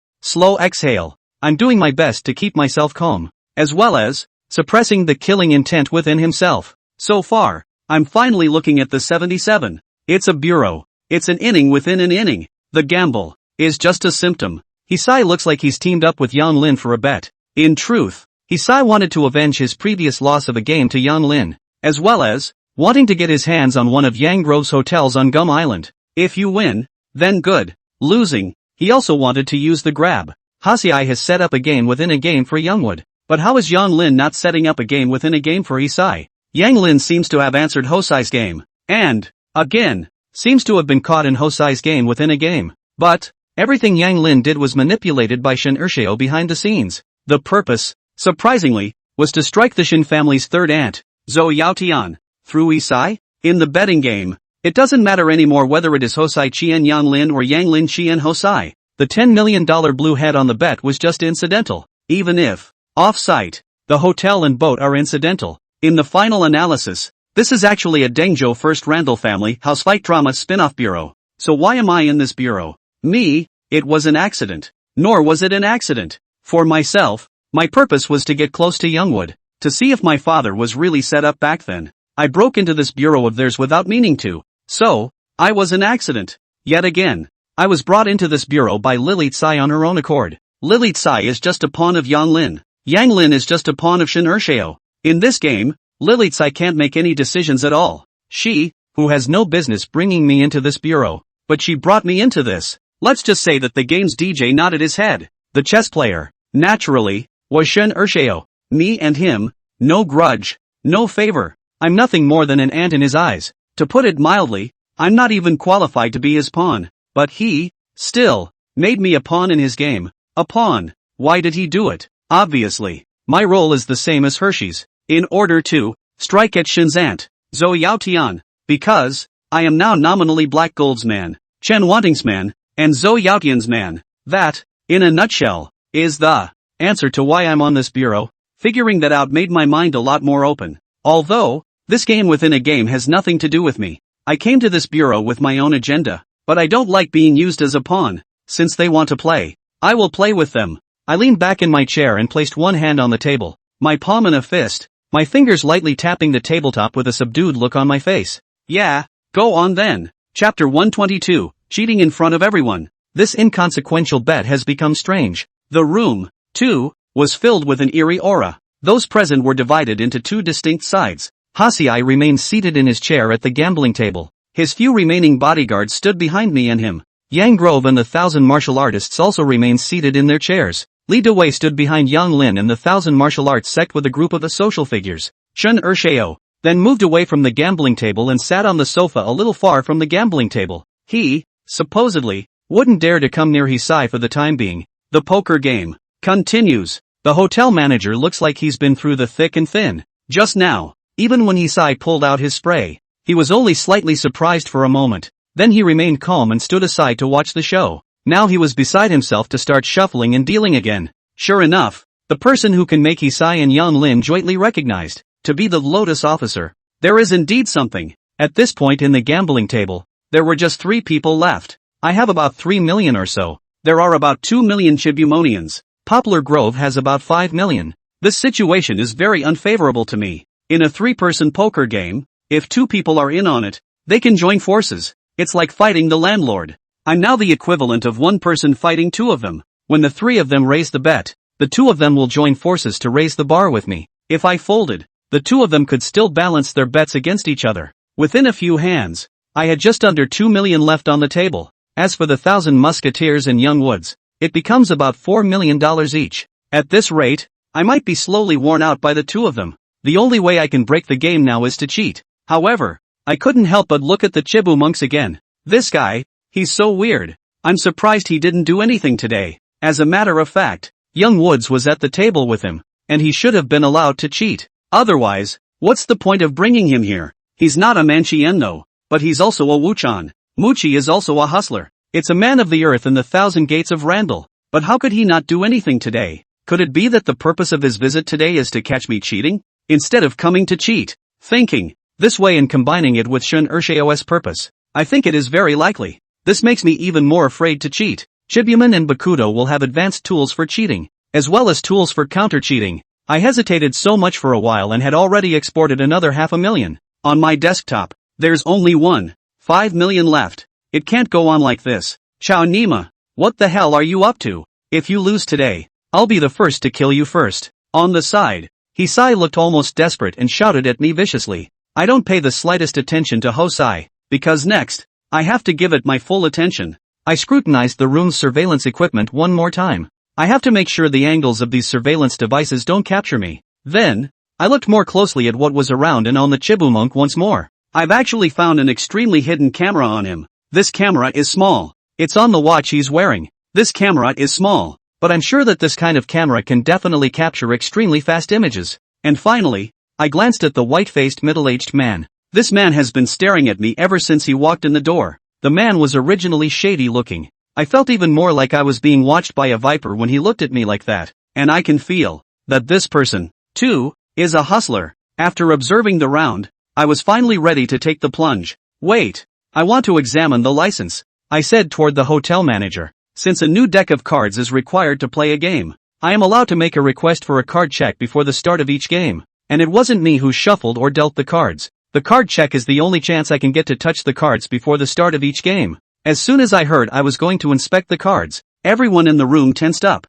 exhale. I'm doing my best to keep myself calm, as well as suppressing the killing intent within himself. So far, I'm finally looking at the 77. It's a bureau. It's an inning within an inning. The gamble is just a symptom. Hisai looks like he's teamed up with Yang Lin for a bet. In truth, Hisai wanted to avenge his previous loss of a game to Yang Lin, as well as wanting to get his hands on one of Yang Grove's hotels on Gum Island. If you win, then good. Losing, he also wanted to use the grab. Hasiai has set up a game within a game for Youngwood, but how is Yang Lin not setting up a game within a game for Hisai? Yang Lin seems to have answered Hosai's game, and, again, seems to have been caught in Hosai's game within a game. But, everything Yang Lin did was manipulated by Shin Ershio behind the scenes. The purpose, surprisingly, was to strike the Shin family's third aunt, Zhou Yaotian, through Hisai. In the betting game, it doesn't matter anymore whether it is Hosai Chien Yang Lin or Yang Lin Chien Hosai. The $10 million blue head on the bet was just incidental. Even if, off-site, the hotel and boat are incidental. In the final analysis, This is actually a Dengzhou First Randall family house fight drama spin-off bureau. So why am I in this bureau? Me, it was an accident. Nor was it an accident. For myself, my purpose was to get close to Youngwood, to see if my father was really set up back then. I broke into this bureau of theirs without meaning to. So, I was an accident. Yet again. I was brought into this bureau by Lily Tsai on her own accord. Lily Tsai is just a pawn of Yang Lin. Yang Lin is just a pawn of Shin Ershao. In this game, Lily Tsai can't make any decisions at all. She, who has no business bringing me into this bureau, but she brought me into this. Let's just say that the game's DJ nodded his head. The chess player, naturally, was Shin Ershao. Me and him, no grudge, no favor. I'm nothing more than an ant in his eyes. To put it mildly, I'm not even qualified to be his pawn. But he, still, made me a pawn in his game. A pawn. Why did he do it? Obviously, my role is the same as Hershey's. In order to strike at Shin's aunt, Zhou Yaotian. Because I am now nominally Black Gold's man, Chen Wanting's man, and Zhou Yaotian's man. That, in a nutshell, is the answer to why I'm on this bureau. Figuring that out made my mind a lot more open. Although, this game within a game has nothing to do with me. I came to this bureau with my own agenda. But I don't like being used as a pawn. Since they want to play, I will play with them. I leaned back in my chair and placed one hand on the table, my palm in a fist, my fingers lightly tapping the tabletop with a subdued look on my face. Yeah, go on then. Chapter 122, Cheating in front of everyone. This inconsequential bet has become strange. The room, too, was filled with an eerie aura. Those present were divided into two distinct sides. Hasiai remained seated in his chair at the gambling table. His few remaining bodyguards stood behind me and him. Yang Grove and the 1,000 martial artists also remained seated in their chairs. Li Dewei stood behind Yang Lin and the 1,000 martial arts sect with a group of the social figures. Shen Ershao then moved away from the gambling table and sat on the sofa a little far from the gambling table. He, supposedly, wouldn't dare to come near Hisai for the time being. The poker game continues. The hotel manager looks like he's been through the thick and thin. Just now, even when Hisai pulled out his spray, he was only slightly surprised for a moment. Then he remained calm and stood aside to watch the show. Now he was beside himself to start shuffling and dealing again. Sure enough, the person who can make Hisai and Yang Lin jointly recognized to be the Lotus officer. There is indeed something. At this point in the gambling table, there were just 3 people left. I have about 3 million or so. There are about 2 million Chibumonians. Poplar Grove has about 5 million. This situation is very unfavorable to me. In a 3-person poker game, if 2 people are in on it, they can join forces. It's like fighting the landlord. I'm now the equivalent of 1 person fighting 2 of them. When the 3 of them raise the bet, the 2 of them will join forces to raise the bar with me. If I folded, the 2 of them could still balance their bets against each other. Within a few hands, I had just under 2 million left on the table. As for the 1,000 musketeers and young woods, it becomes about $4 million each. At this rate, I might be slowly worn out by the 2 of them. The only way I can break the game now is to cheat. However, I couldn't help but look at the Chibu monks again. This guy, he's so weird. I'm surprised he didn't do anything today. As a matter of fact, young Woods was at the table with him, and he should have been allowed to cheat. Otherwise, what's the point of bringing him here? He's not a Manchien though, but he's also a Wuchan. Muchi is also a hustler. It's a man of the earth and the 1,000 gates of Randall. But how could he not do anything today? Could it be that the purpose of his visit today is to catch me cheating? Instead of coming to cheat, thinking this way and combining it with Shun Ershao's purpose, I think it is very likely. This makes me even more afraid to cheat. Chibuman and Bakudo will have advanced tools for cheating, as well as tools for counter-cheating. I hesitated so much for a while and had already exported another 500,000. On my desktop, there's only 5 million left. It can't go on like this. Chao Nima, what the hell are you up to? If you lose today, I'll be the first to kill you first. On the side, Hisai looked almost desperate and shouted at me viciously. I don't pay the slightest attention to Hosai, because next, I have to give it my full attention. I scrutinized the room's surveillance equipment one more time. I have to make sure the angles of these surveillance devices don't capture me. Then, I looked more closely at what was around and on the Chibumunk once more. I've actually found an extremely hidden camera on him. This camera is small. It's on the watch he's wearing. This camera is small, but I'm sure that this kind of camera can definitely capture extremely fast images. And finally, I glanced at the white-faced middle-aged man. This man has been staring at me ever since he walked in the door. The man was originally shady-looking. I felt even more like I was being watched by a viper when he looked at me like that. And I can feel that this person, too, is a hustler. After observing the round, I was finally ready to take the plunge. Wait. I want to examine the license, I said toward the hotel manager. Since a new deck of cards is required to play a game, I am allowed to make a request for a card check before the start of each game. And it wasn't me who shuffled or dealt the cards. The card check is the only chance I can get to touch the cards before the start of each game. As soon as I heard I was going to inspect the cards, everyone in the room tensed up.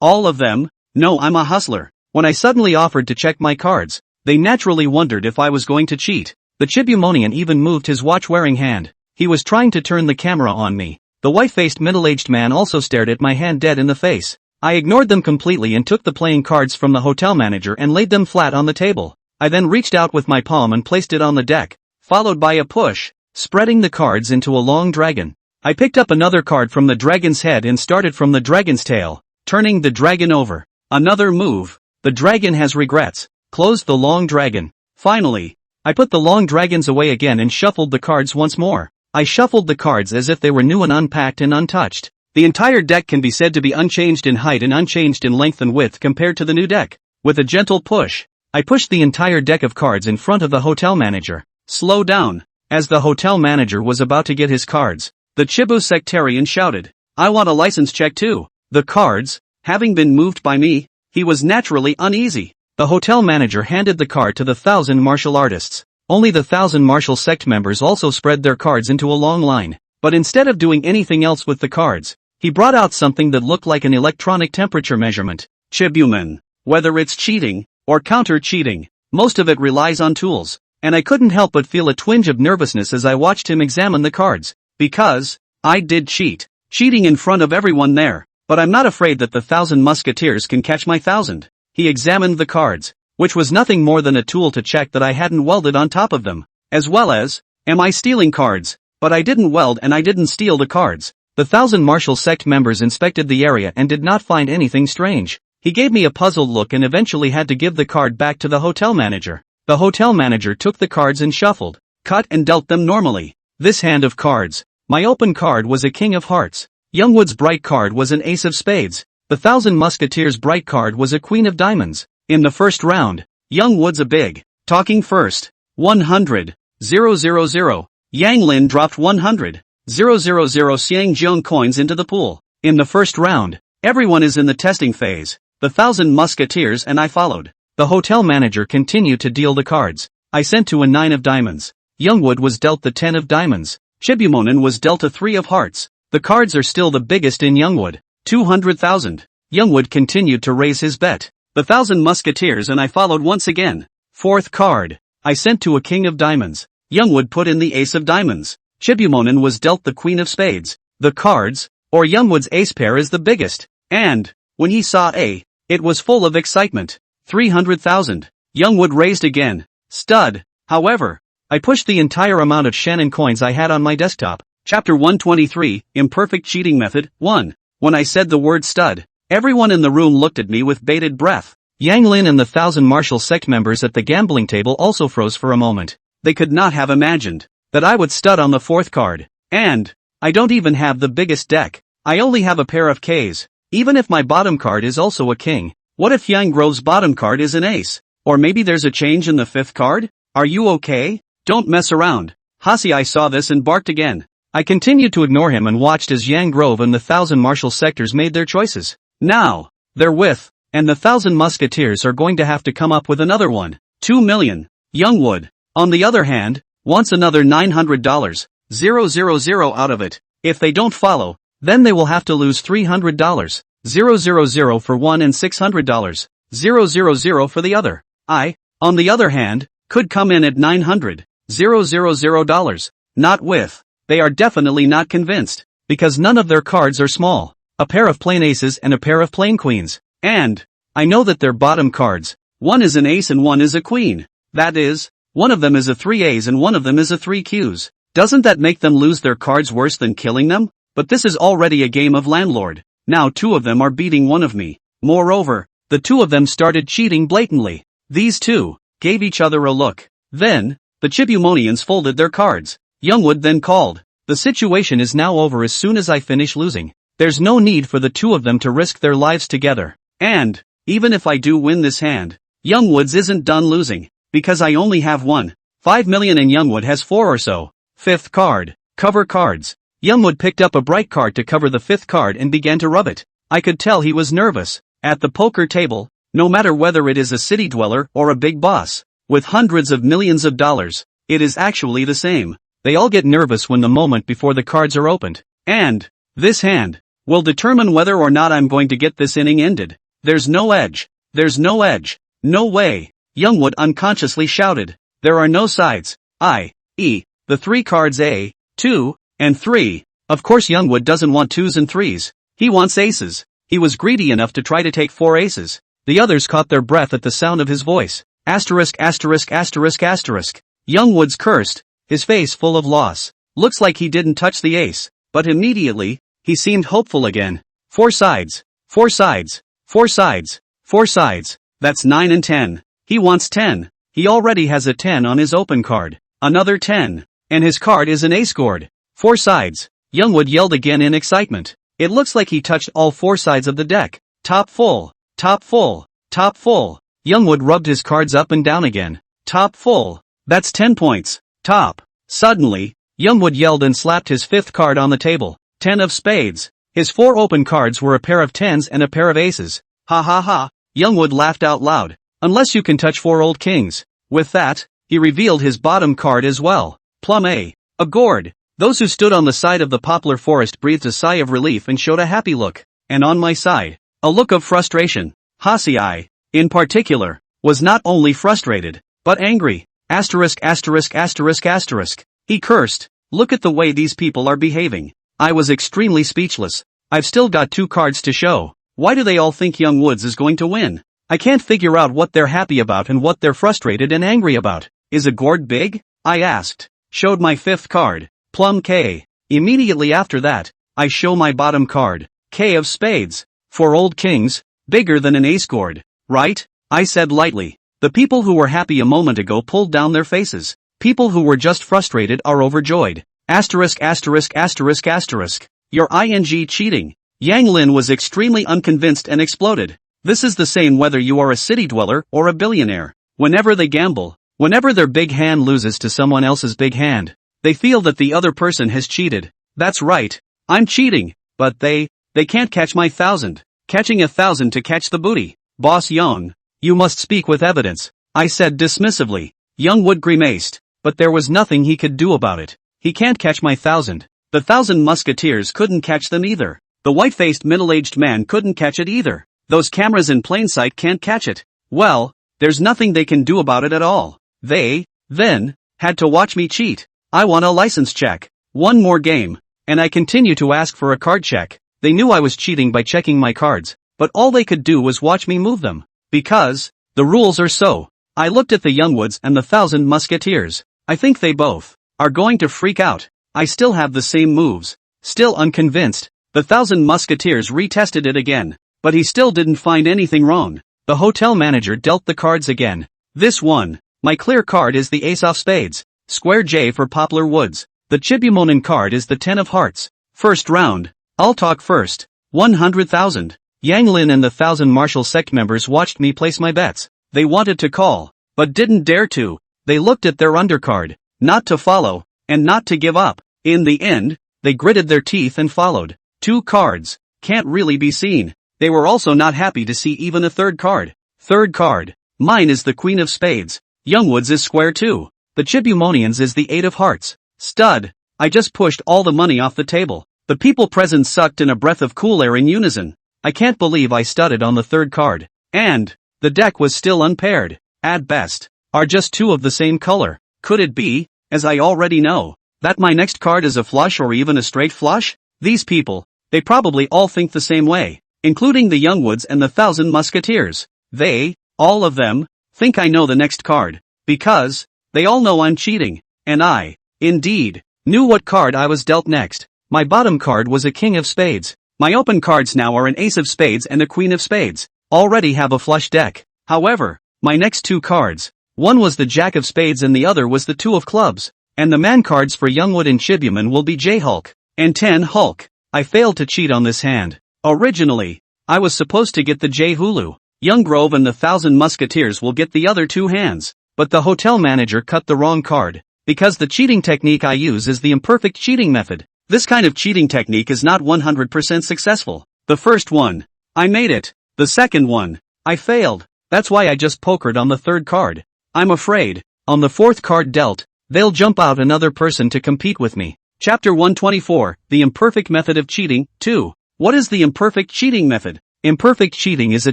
All of them, know I'm a hustler. When I suddenly offered to check my cards, they naturally wondered if I was going to cheat. The Chibumonian even moved his watch-wearing hand. He was trying to turn the camera on me. The white-faced middle-aged man also stared at my hand dead in the face. I ignored them completely and took the playing cards from the hotel manager and laid them flat on the table. I then reached out with my palm and placed it on the deck, followed by a push, spreading the cards into a long dragon. I picked up another card from the dragon's head and started from the dragon's tail, turning the dragon over. Another move. The dragon has regrets. Closed the long dragon. Finally, I put the long dragons away again and shuffled the cards once more. I shuffled the cards as if they were new and unpacked and untouched. The entire deck can be said to be unchanged in height and unchanged in length and width compared to the new deck. With a gentle push, I pushed the entire deck of cards in front of the hotel manager. Slow down. As the hotel manager was about to get his cards, the Chibu sectarian shouted, I want a license check too. The cards, having been moved by me, he was naturally uneasy. The hotel manager handed the card to the 1,000 martial artists. Only the 1,000 martial sect members also spread their cards into a long line. But instead of doing anything else with the cards, he brought out something that looked like an electronic temperature measurement. Chibumen. Whether it's cheating, or counter-cheating, most of it relies on tools. And I couldn't help but feel a twinge of nervousness as I watched him examine the cards. Because, I did cheat. Cheating in front of everyone there. But I'm not afraid that the 1,000 musketeers can catch my 1,000. He examined the cards, which was nothing more than a tool to check that I hadn't welded on top of them. As well as, am I stealing cards? But I didn't weld and I didn't steal the cards. The 1,000 martial sect members inspected the area and did not find anything strange. He gave me a puzzled look and eventually had to give the card back to the hotel manager. The hotel manager took the cards and shuffled, cut and dealt them normally. This hand of cards, my open card was a king of hearts. Youngwood's bright card was an ace of spades. The 1,000 musketeers' bright card was a queen of diamonds. In the first round, Youngwood's a big, talking first. 100, 000. Yang Lin dropped 100, 000 Xiang Jiang coins into the pool. In the first round, everyone is in the testing phase. The 1,000 musketeers and I followed. The hotel manager continued to deal the cards. I sent to a 9 of diamonds. Youngwood was dealt the 10 of diamonds. Chibumonin was dealt a 3 of hearts. The cards are still the biggest in Youngwood. 200,000. Youngwood continued to raise his bet. The 1,000 musketeers and I followed once again. Fourth card. I sent to a king of diamonds. Youngwood put in the ace of diamonds. Chibumonin was dealt the queen of spades. The cards, or Youngwood's ace pair is the biggest. And, when he saw it was full of excitement. 300,000. Youngwood raised again. Stud. However, I pushed the entire amount of Shannon coins I had on my desktop. Chapter 123, Imperfect Cheating Method, 1. When I said the word stud, everyone in the room looked at me with bated breath. Yang Lin and the 1,000 martial sect members at the gambling table also froze for a moment. They could not have imagined that I would stud on the fourth card. And, I don't even have the biggest deck. I only have a pair of Ks. Even if my bottom card is also a king, what if Yang Grove's bottom card is an ace? Or maybe there's a change in the fifth card? Are you okay? Don't mess around. Hasiai saw this and barked again. I continued to ignore him and watched as Yang Grove and the 1,000 martial sectors made their choices. Now, they're with, and the 1,000 musketeers are going to have to come up with another one. 2 million. Youngwood, on the other hand, wants another $900, 000 out of it. If they don't follow, then they will have to lose $300, 000 for one and $600, 000 for the other. I, on the other hand, could come in at $900, 000. Not with. They are definitely not convinced, because none of their cards are small. A pair of plain aces and a pair of plain queens. And, I know that their bottom cards, one is an ace and one is a queen. That is, one of them is a 3 A's and one of them is a 3 Q's. Doesn't that make them lose their cards worse than killing them? But this is already a game of landlord. Now 2 of them are beating one of me. Moreover, the 2 of them started cheating blatantly. These 2 gave each other a look. Then, the Chibumonians folded their cards. Youngwood then called. The situation is now over as soon as I finish losing. There's no need for the 2 of them to risk their lives together. And, even if I do win this hand, Youngwood's isn't done losing, because I only have one. 5 million and Youngwood has 4 or so. Fifth card. Cover cards. Youngwood picked up a bright card to cover the fifth card and began to rub it. I could tell he was nervous. At the poker table, no matter whether it is a city dweller or a big boss, with hundreds of millions of dollars, it is actually the same. They all get nervous when the moment before the cards are opened. And this hand will determine whether or not I'm going to get this inning ended. There's no edge. There's no edge. No way. Youngwood unconsciously shouted. There are no sides. The 3 cards A, 2, and 3. Of course Youngwood doesn't want 2s and 3s. He wants aces. He was greedy enough to try to take 4 aces. The others caught their breath at the sound of his voice. Asterisk asterisk asterisk asterisk. Youngwood's cursed, his face full of loss. Looks like he didn't touch the ace, but immediately, he seemed hopeful again. 4 sides. 4 sides. 4 sides. 4 sides. That's 9 and 10. He wants 10. He already has a 10 on his open card. Another 10. And his card is an ace gourd. 4 sides. Youngwood yelled again in excitement. It looks like he touched all 4 sides of the deck. Top full. Top full. Top full. Youngwood rubbed his cards up and down again. Top full. That's 10 points. Top. Suddenly, Youngwood yelled and slapped his 5th card on the table. 10 of spades. His 4 open cards were a pair of 10s and a pair of aces. Ha ha ha. Youngwood laughed out loud. Unless you can touch 4 old kings. With that, he revealed his bottom card as well. Plum A. A gourd. Those who stood on the side of the poplar forest breathed a sigh of relief and showed a happy look. And on my side, a look of frustration. Hasi, in particular, was not only frustrated, but angry. Asterisk asterisk asterisk asterisk. He cursed. Look at the way these people are behaving. I was extremely speechless. I've still got 2 cards to show. Why do they all think Youngwoods is going to win? I can't figure out what they're happy about and what they're frustrated and angry about. Is a gourd big? I asked. Showed my 5th card. Plum K. Immediately after that, I show my bottom card. K of spades. 4 old kings. Bigger than an ace gourd. Right? I said lightly. The people who were happy a moment ago pulled down their faces. People who were just frustrated are overjoyed. Asterisk asterisk asterisk asterisk. You're ing cheating. Yang Lin was extremely unconvinced and exploded. This is the same whether you are a city dweller or a billionaire. Whenever they gamble, whenever their big hand loses to someone else's big hand, they feel that the other person has cheated. That's right. I'm cheating. But they can't catch my 1,000. Catching 1,000 to catch the booty. Boss Young. You must speak with evidence. I said dismissively. Youngwood grimaced. But there was nothing he could do about it. He can't catch my 1,000. The 1,000 musketeers couldn't catch them either. The white-faced middle-aged man couldn't catch it either. Those cameras in plain sight can't catch it. Well, there's nothing they can do about it at all. They, then, had to watch me cheat. I want a license check. One more game. And I continue to ask for a card check. They knew I was cheating by checking my cards, but all they could do was watch me move them. Because, the rules are so. I looked at the Youngwoods and the 1,000 musketeers. I think they both are going to freak out. I still have the same moves. Still unconvinced. The 1,000 musketeers retested it again. But he still didn't find anything wrong. The hotel manager dealt the cards again. This one. My clear card is the ace off spades. Square J for Poplar Woods. The Chibumonin card is the 10 of hearts. First round. I'll talk first. 100,000. Yang Lin and the 1,000 Marshall sect members watched me place my bets. They wanted to call, but didn't dare to. They looked at their undercard. Not to follow, and not to give up. In the end, they gritted their teeth and followed. 2 cards. Can't really be seen. They were also not happy to see even a 3rd card. 3rd card. Mine is the Queen of Spades. Youngwood's is square too. The Chibumonian's is the 8 of hearts. Stud. I just pushed all the money off the table. The people present sucked in a breath of cool air in unison. I can't believe I studded on the 3rd card. And the deck was still unpaired. At best, are just 2 of the same color. Could it be, as I already know, that my next card is a flush or even a straight flush? These people, they probably all think the same way, including the Youngwoods and the 1,000 musketeers. They, all of them, think I know the next card. Because, they all know I'm cheating. And I, indeed, knew what card I was dealt next. My bottom card was a king of spades. My open cards now are an ace of spades and a queen of spades. Already have a flush deck. However, my next 2 cards, one was the jack of spades and the other was the 2 of clubs. And the man cards for Youngwood and Chibuman will be J-Hulk and 10 Hulk. I failed to cheat on this hand. Originally, I was supposed to get the J Hulu. Young Grove and the 1,000 musketeers will get the other 2 hands. but the hotel manager cut the wrong card. Because the cheating technique I use is the imperfect cheating method. This kind of cheating technique is not 100% successful. The first one, I made it. The second one, I failed. That's why I just pokered on the third card. I'm afraid, on the fourth card dealt, they'll jump out another person to compete with me. Chapter 124, The Imperfect Method of Cheating, 2. What is the imperfect cheating method? Imperfect cheating is a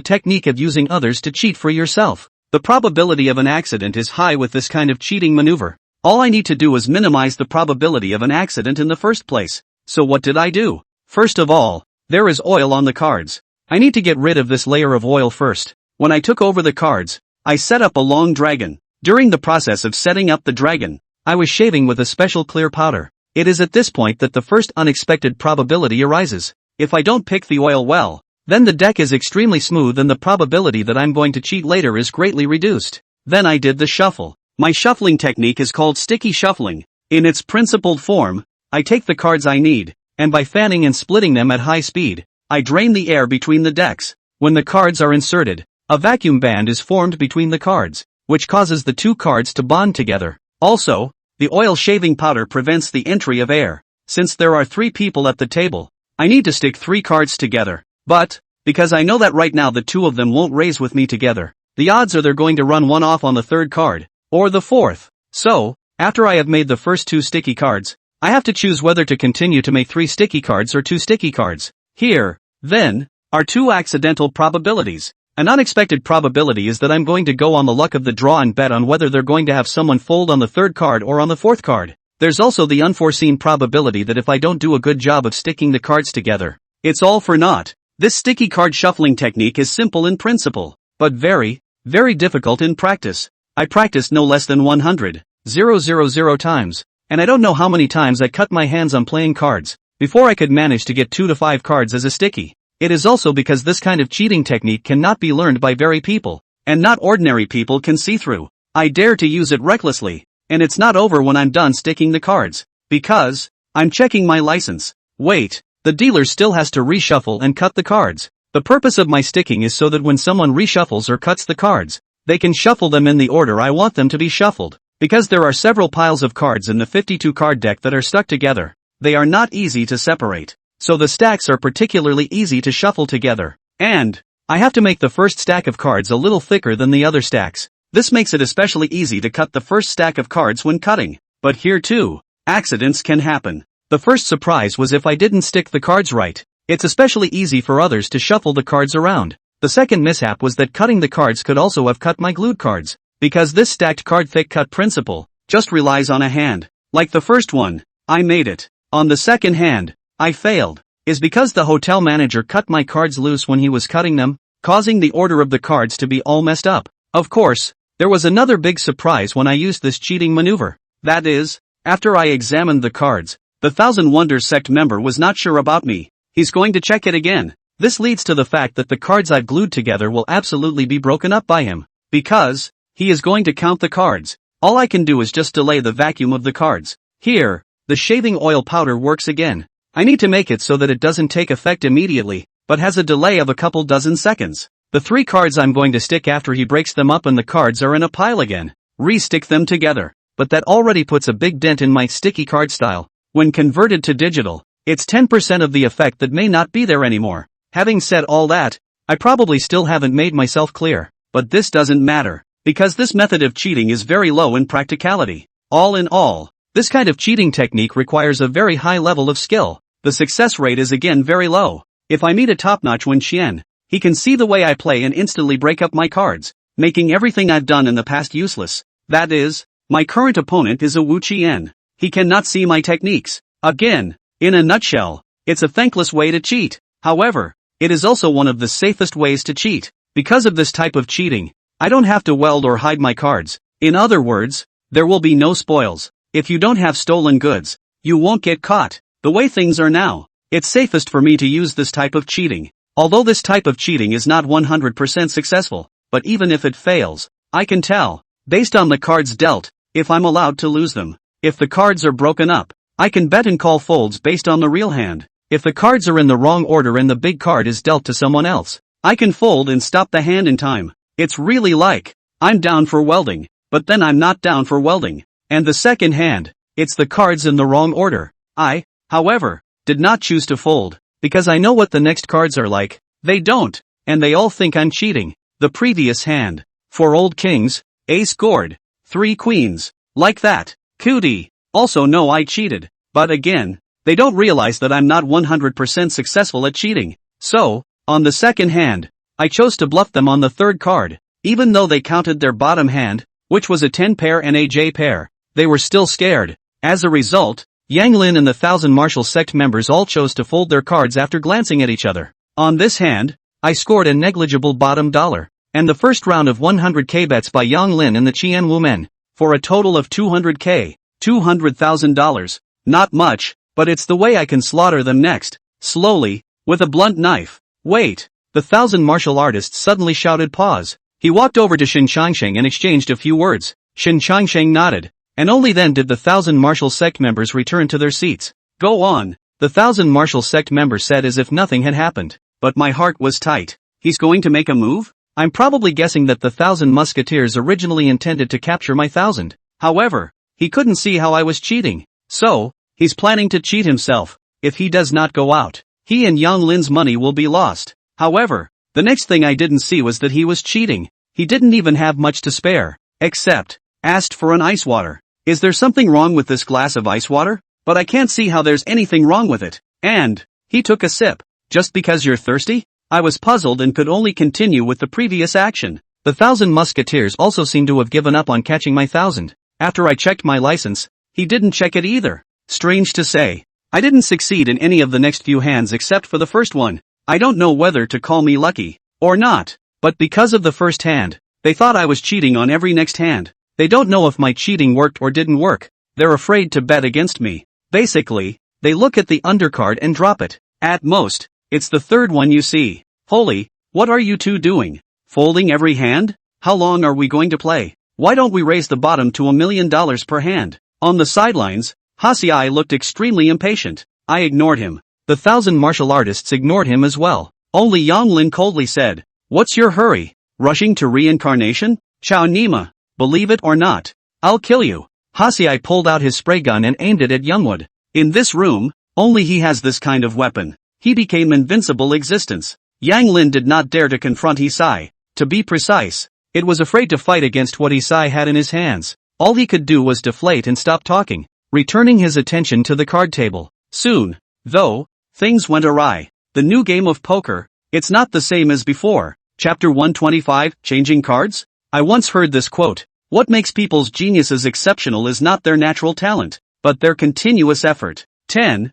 technique of using others to cheat for yourself. The probability of an accident is high with this kind of cheating maneuver. All I need to do is minimize the probability of an accident in the first place. So what did I do? First of all, there is oil on the cards. I need to get rid of this layer of oil first. When I took over the cards, I set up a long dragon. During the process of setting up the dragon, I was shaving with a special clear powder. It is at this point that the first unexpected probability arises. If I don't pick the oil well, then the deck is extremely smooth and the probability that I'm going to cheat later is greatly reduced. Then I did the shuffle. My shuffling technique is called sticky shuffling. In its principled form, I take the cards I need, and by fanning and splitting them at high speed, I drain the air between the decks. When the cards are inserted, a vacuum band is formed between the cards, which causes the two cards to bond together. Also, the oil shaving powder prevents the entry of air. Since there are 3 people at the table, I need to stick 3 cards together. But, because I know that right now the 2 of them won't raise with me together, the odds are they're going to run one off on the third card. Or the fourth. So, after I have made the first 2 sticky cards, I have to choose whether to continue to make 3 sticky cards or 2 sticky cards. Here, then, are 2 accidental probabilities. An unexpected probability is that I'm going to go on the luck of the draw and bet on whether they're going to have someone fold on the third card or on the fourth card. There's also the unforeseen probability that if I don't do a good job of sticking the cards together, it's all for naught. This sticky card shuffling technique is simple in principle, but very, very difficult in practice. I practiced no less than 100,000 times, and I don't know how many times I cut my hands on playing cards, before I could manage to get 2 to 5 cards as a sticky. It is also because this kind of cheating technique cannot be learned by very people, and not ordinary people can see through. I dare to use it recklessly, and it's not over when I'm done sticking the cards, because I'm checking my license. Wait, the dealer still has to reshuffle and cut the cards. The purpose of my sticking is so that when someone reshuffles or cuts the cards, they can shuffle them in the order I want them to be shuffled. Because there are several piles of cards in the 52 card deck that are stuck together, they are not easy to separate. So the stacks are particularly easy to shuffle together. And I have to make the first stack of cards a little thicker than the other stacks. This makes it especially easy to cut the first stack of cards when cutting. But here too, accidents can happen. The first surprise was if I didn't stick the cards right. It's especially easy for others to shuffle the cards around. The second mishap was that cutting the cards could also have cut my glued cards, because this stacked card thick cut principle just relies on a hand. Like the first one, I made it. On the second hand, I failed. Is because the hotel manager cut my cards loose when he was cutting them, causing the order of the cards to be all messed up. Of course, there was another big surprise when I used this cheating maneuver. That is, after I examined the cards, the Thousand Wonders sect member was not sure about me. He's going to check it again. This leads to the fact that the cards I've glued together will absolutely be broken up by him. Because he is going to count the cards. All I can do is just delay the vacuum of the cards. Here, the shaving oil powder works again. I need to make it so that it doesn't take effect immediately, but has a delay of a couple dozen seconds. The 3 cards I'm going to stick after he breaks them up and the cards are in a pile again. Re-stick them together. But that already puts a big dent in my sticky card style. When converted to digital, it's 10% of the effect that may not be there anymore. Having said all that, I probably still haven't made myself clear, but this doesn't matter, because this method of cheating is very low in practicality. All in all, this kind of cheating technique requires a very high level of skill. The success rate is again very low. If I meet a top-notch Wen Xian, he can see the way I play and instantly break up my cards, making everything I've done in the past useless. That is, my current opponent is a Wu Qian. He cannot see my techniques. Again, in a nutshell, it's a thankless way to cheat. However, it is also one of the safest ways to cheat. Because of this type of cheating, I don't have to weld or hide my cards. In other words, there will be no spoils. If you don't have stolen goods, you won't get caught. The way things are now, it's safest for me to use this type of cheating. Although this type of cheating is not 100% successful, but even if it fails, I can tell, based on the cards dealt, if I'm allowed to lose them. If the cards are broken up, I can bet and call folds based on the real hand. If the cards are in the wrong order and the big card is dealt to someone else, I can fold and stop the hand in time. It's really like, I'm down for welding. but then I'm not down for welding. And the second hand, it's the cards in the wrong order. I, however, did not choose to fold, because I know what the next cards are like. They don't, and they all think I'm cheating. The previous hand. 4 old kings, ace scored, 3 queens, like that. Cootie. Also no, I cheated. But again, they don't realize that I'm not 100% successful at cheating. So, on the second hand, I chose to bluff them on the third card. Even though they counted their bottom hand, which was a 10 pair and a J pair, they were still scared. As a result, Yang Lin and the Thousand Martial Sect members all chose to fold their cards after glancing at each other. On this hand, I scored a negligible bottom dollar, and the first round of 100k bets by Yang Lin and the Qian Wumen, for a total of 200k, $200,000. Not much, but it's the way I can slaughter them next, slowly, with a blunt knife. Wait, the Thousand Martial Artists suddenly shouted pause. He walked over to Shin Changsheng and exchanged a few words. Shin Changsheng nodded, and only then did the Thousand Martial Sect members return to their seats. Go on, the Thousand Martial Sect members said as if nothing had happened. But my heart was tight. He's going to make a move? I'm probably guessing that the Thousand Musketeers originally intended to capture my thousand. However, he couldn't see how I was cheating. So, he's planning to cheat himself. If he does not go out, he and Yang Lin's money will be lost. However, the next thing I didn't see was that he was cheating. He didn't even have much to spare, except, asked for an ice water. Is there something wrong with this glass of ice water? But I can't see how there's anything wrong with it. And, he took a sip. Just because you're thirsty? I was puzzled and could only continue with the previous action. The Thousand Musketeers also seemed to have given up on catching my thousand. After I checked my license, he didn't check it either. Strange to say, I didn't succeed in any of the next few hands except for the first one. I don't know whether to call me lucky, or not, but because of the first hand, they thought I was cheating on every next hand. They don't know if my cheating worked or didn't work. They're afraid to bet against me. Basically, they look at the undercard and drop it. At most, it's the third one you see. Holy, what are you two doing? Folding every hand? How long are we going to play? Why don't we raise the bottom to $1 million per hand? On the sidelines, Hasiai looked extremely impatient. I ignored him. The Thousand Martial Artists ignored him as well. Only Yang Lin coldly said, "What's your hurry? Rushing to reincarnation? Chao Nima, believe it or not, I'll kill you." Hasiai pulled out his spray gun and aimed it at Youngwood. In this room, only he has this kind of weapon. He became invincible existence. Yang Lin did not dare to confront Hisai. To be precise, it was afraid to fight against what Hisai had in his hands. All he could do was deflate and stop talking, returning his attention to the card table. Soon, though, things went awry. The new game of poker, it's not the same as before. Chapter 125, Changing Cards? I once heard this quote, "What makes people's geniuses exceptional is not their natural talent, but their continuous effort." 10,000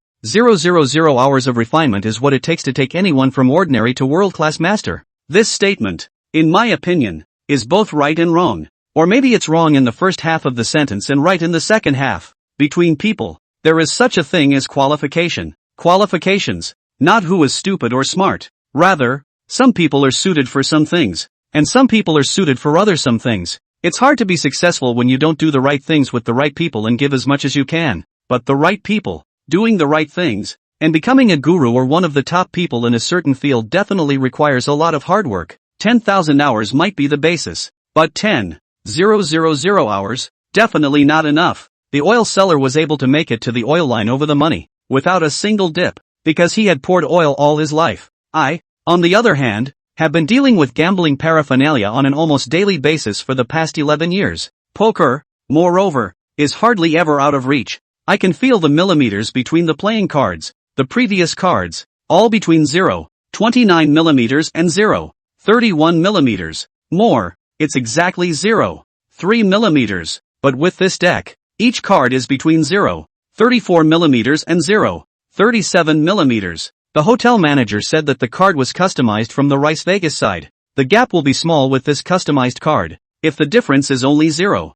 hours of refinement is what it takes to take anyone from ordinary to world-class master. This statement, in my opinion, is both right and wrong. Or maybe it's wrong in the first half of the sentence and right in the second half. Between people, there is such a thing as qualification. Qualifications, not who is stupid or smart. Rather, some people are suited for some things, and some people are suited for other some things. It's hard to be successful when you don't do the right things with the right people and give as much as you can. But the right people, doing the right things, and becoming a guru or one of the top people in a certain field definitely requires a lot of hard work. 10,000 hours might be the basis, but 10,000 hours, definitely not enough. The oil seller was able to make it to the oil line over the money, without a single dip, because he had poured oil all his life. I, on the other hand, have been dealing with gambling paraphernalia on an almost daily basis for the past 11 years. Poker, moreover, is hardly ever out of reach. I can feel the millimeters between the playing cards, the previous cards, all between 0.29 millimeters and 0.31 millimeters. More, it's exactly 0.3 millimeters. But with this deck, each card is between 0.34 millimeters and 0.37 millimeters. The hotel manager said that the card was customized from the Rice Vegas side. The gap will be small with this customized card. If the difference is only 0.01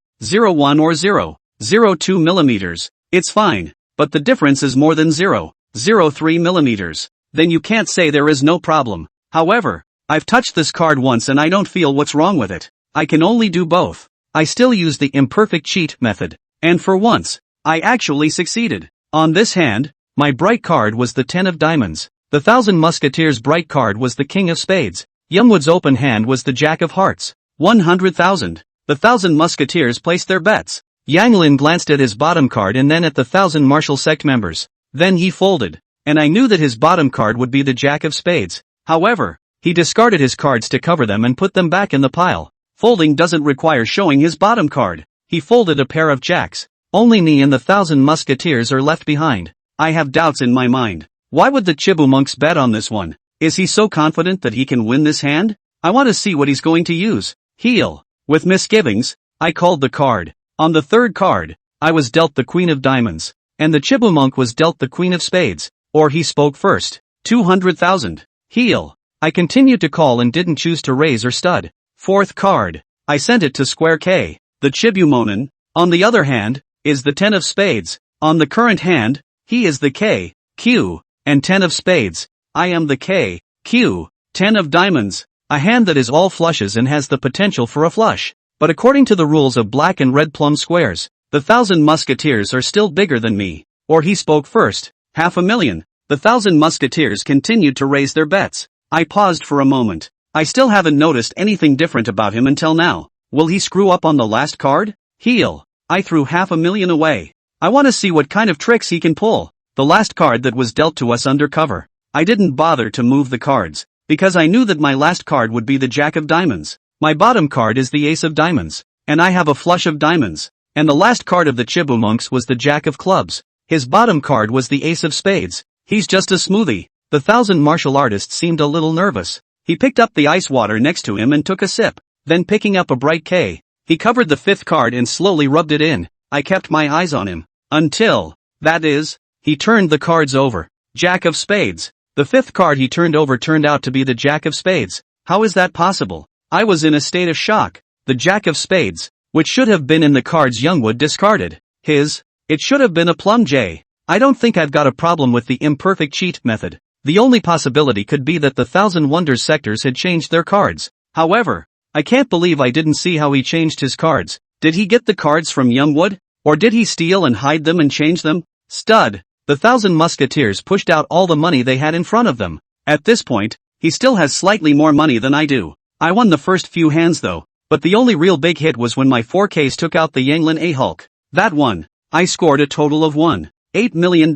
or 0.02 millimeters, it's fine. But the difference is more than 0.03 millimeters. Then you can't say there is no problem. However, I've touched this card once and I don't feel what's wrong with it. I can only do both. I still use the imperfect cheat method. And for once, I actually succeeded. On this hand, my bright card was the 10 of diamonds. The Thousand Musketeers' bright card was the King of spades. Youngwood's open hand was the Jack of hearts. 100,000. The 1,000 musketeers placed their bets. Yang Lin glanced at his bottom card and then at the 1,000 martial sect members. Then he folded. And I knew that his bottom card would be the Jack of Spades. However, he discarded his cards to cover them and put them back in the pile. Folding doesn't require showing his bottom card. He folded a pair of jacks. Only me and the 1,000 musketeers are left behind. I have doubts in my mind. Why would the Chibu monks bet on this one? Is he so confident that he can win this hand? I want to see what he's going to use. Heel. With misgivings, I called the card. On the third card, I was dealt the Queen of Diamonds. And the Chibu monk was dealt the Queen of Spades. Or he spoke first. 200,000. Heel. I continued to call and didn't choose to raise or stud. Fourth card. I sent it to square K. The Chibumonin, on the other hand, is the 10 of spades. On the current hand, he is the K, Q, and 10 of spades. I am the K, Q, 10 of diamonds. A hand that is all flushes and has the potential for a flush. But according to the rules of black and red plum squares, the 1,000 musketeers are still bigger than me. Or he spoke first. 500,000. The 1,000 musketeers continued to raise their bets. I paused for a moment. I still haven't noticed anything different about him until now. Will he screw up on the last card? Heel. I threw 500,000 away. I want to see what kind of tricks he can pull. The last card that was dealt to us under cover. I didn't bother to move the cards, because I knew that my last card would be the Jack of Diamonds. My bottom card is the Ace of Diamonds. And I have a flush of diamonds. And the last card of the Chibu monks was the Jack of Clubs. His bottom card was the Ace of Spades. He's just a smoothie. The 1,000 martial artist seemed a little nervous. He picked up the ice water next to him and took a sip. Then picking up a bright K, he covered the fifth card and slowly rubbed it in. I kept my eyes on him. Until, that is, he turned the cards over. Jack of Spades. The fifth card he turned over turned out to be the Jack of Spades. How is that possible? I was in a state of shock. The Jack of Spades, which should have been in the cards Youngwood discarded. It should have been a plum J. I don't think I've got a problem with the imperfect cheat method. The only possibility could be that the 1,000 Wonders sectors had changed their cards. However, I can't believe I didn't see how he changed his cards. Did he get the cards from Youngwood? Or did he steal and hide them and change them? Stud. The 1,000 musketeers pushed out all the money they had in front of them. At this point, he still has slightly more money than I do. I won the first few hands though, but the only real big hit was when my 4Ks took out the Yanglin A Hulk. That one, I scored a total of $1.8 million.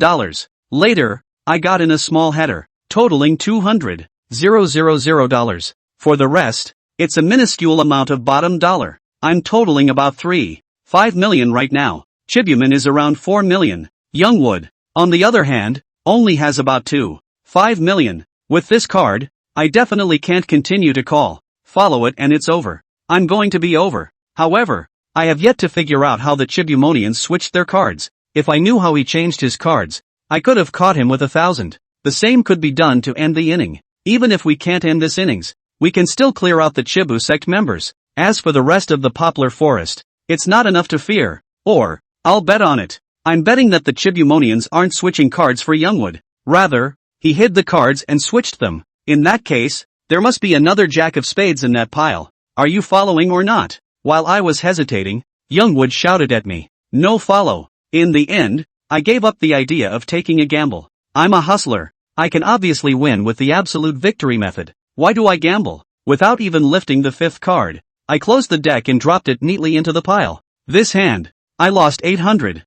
Later, I got in a small header, totaling $200,000. For the rest, it's a minuscule amount of bottom dollar. I'm totaling about $3.5 million right now. Chibuman is around 4 million. Youngwood, on the other hand, only has about 2.5 million. With this card, I definitely can't continue to call. Follow it and it's over. I'm going to be over. However, I have yet to figure out how the Chibumonians switched their cards. If I knew how he changed his cards, I could have caught him with 1,000. The same could be done to end the inning. Even if we can't end this innings, we can still clear out the Chibu sect members. As for the rest of the poplar forest, it's not enough to fear. Or, I'll bet on it. I'm betting that the Chibumonians aren't switching cards for Youngwood. Rather, he hid the cards and switched them. In that case, there must be another Jack of Spades in that pile. Are you following or not? While I was hesitating, Youngwood shouted at me, "No follow." In the end, I gave up the idea of taking a gamble. I'm a hustler. I can obviously win with the absolute victory method. Why do I gamble? Without even lifting the fifth card, I closed the deck and dropped it neatly into the pile. This hand, I lost 800,000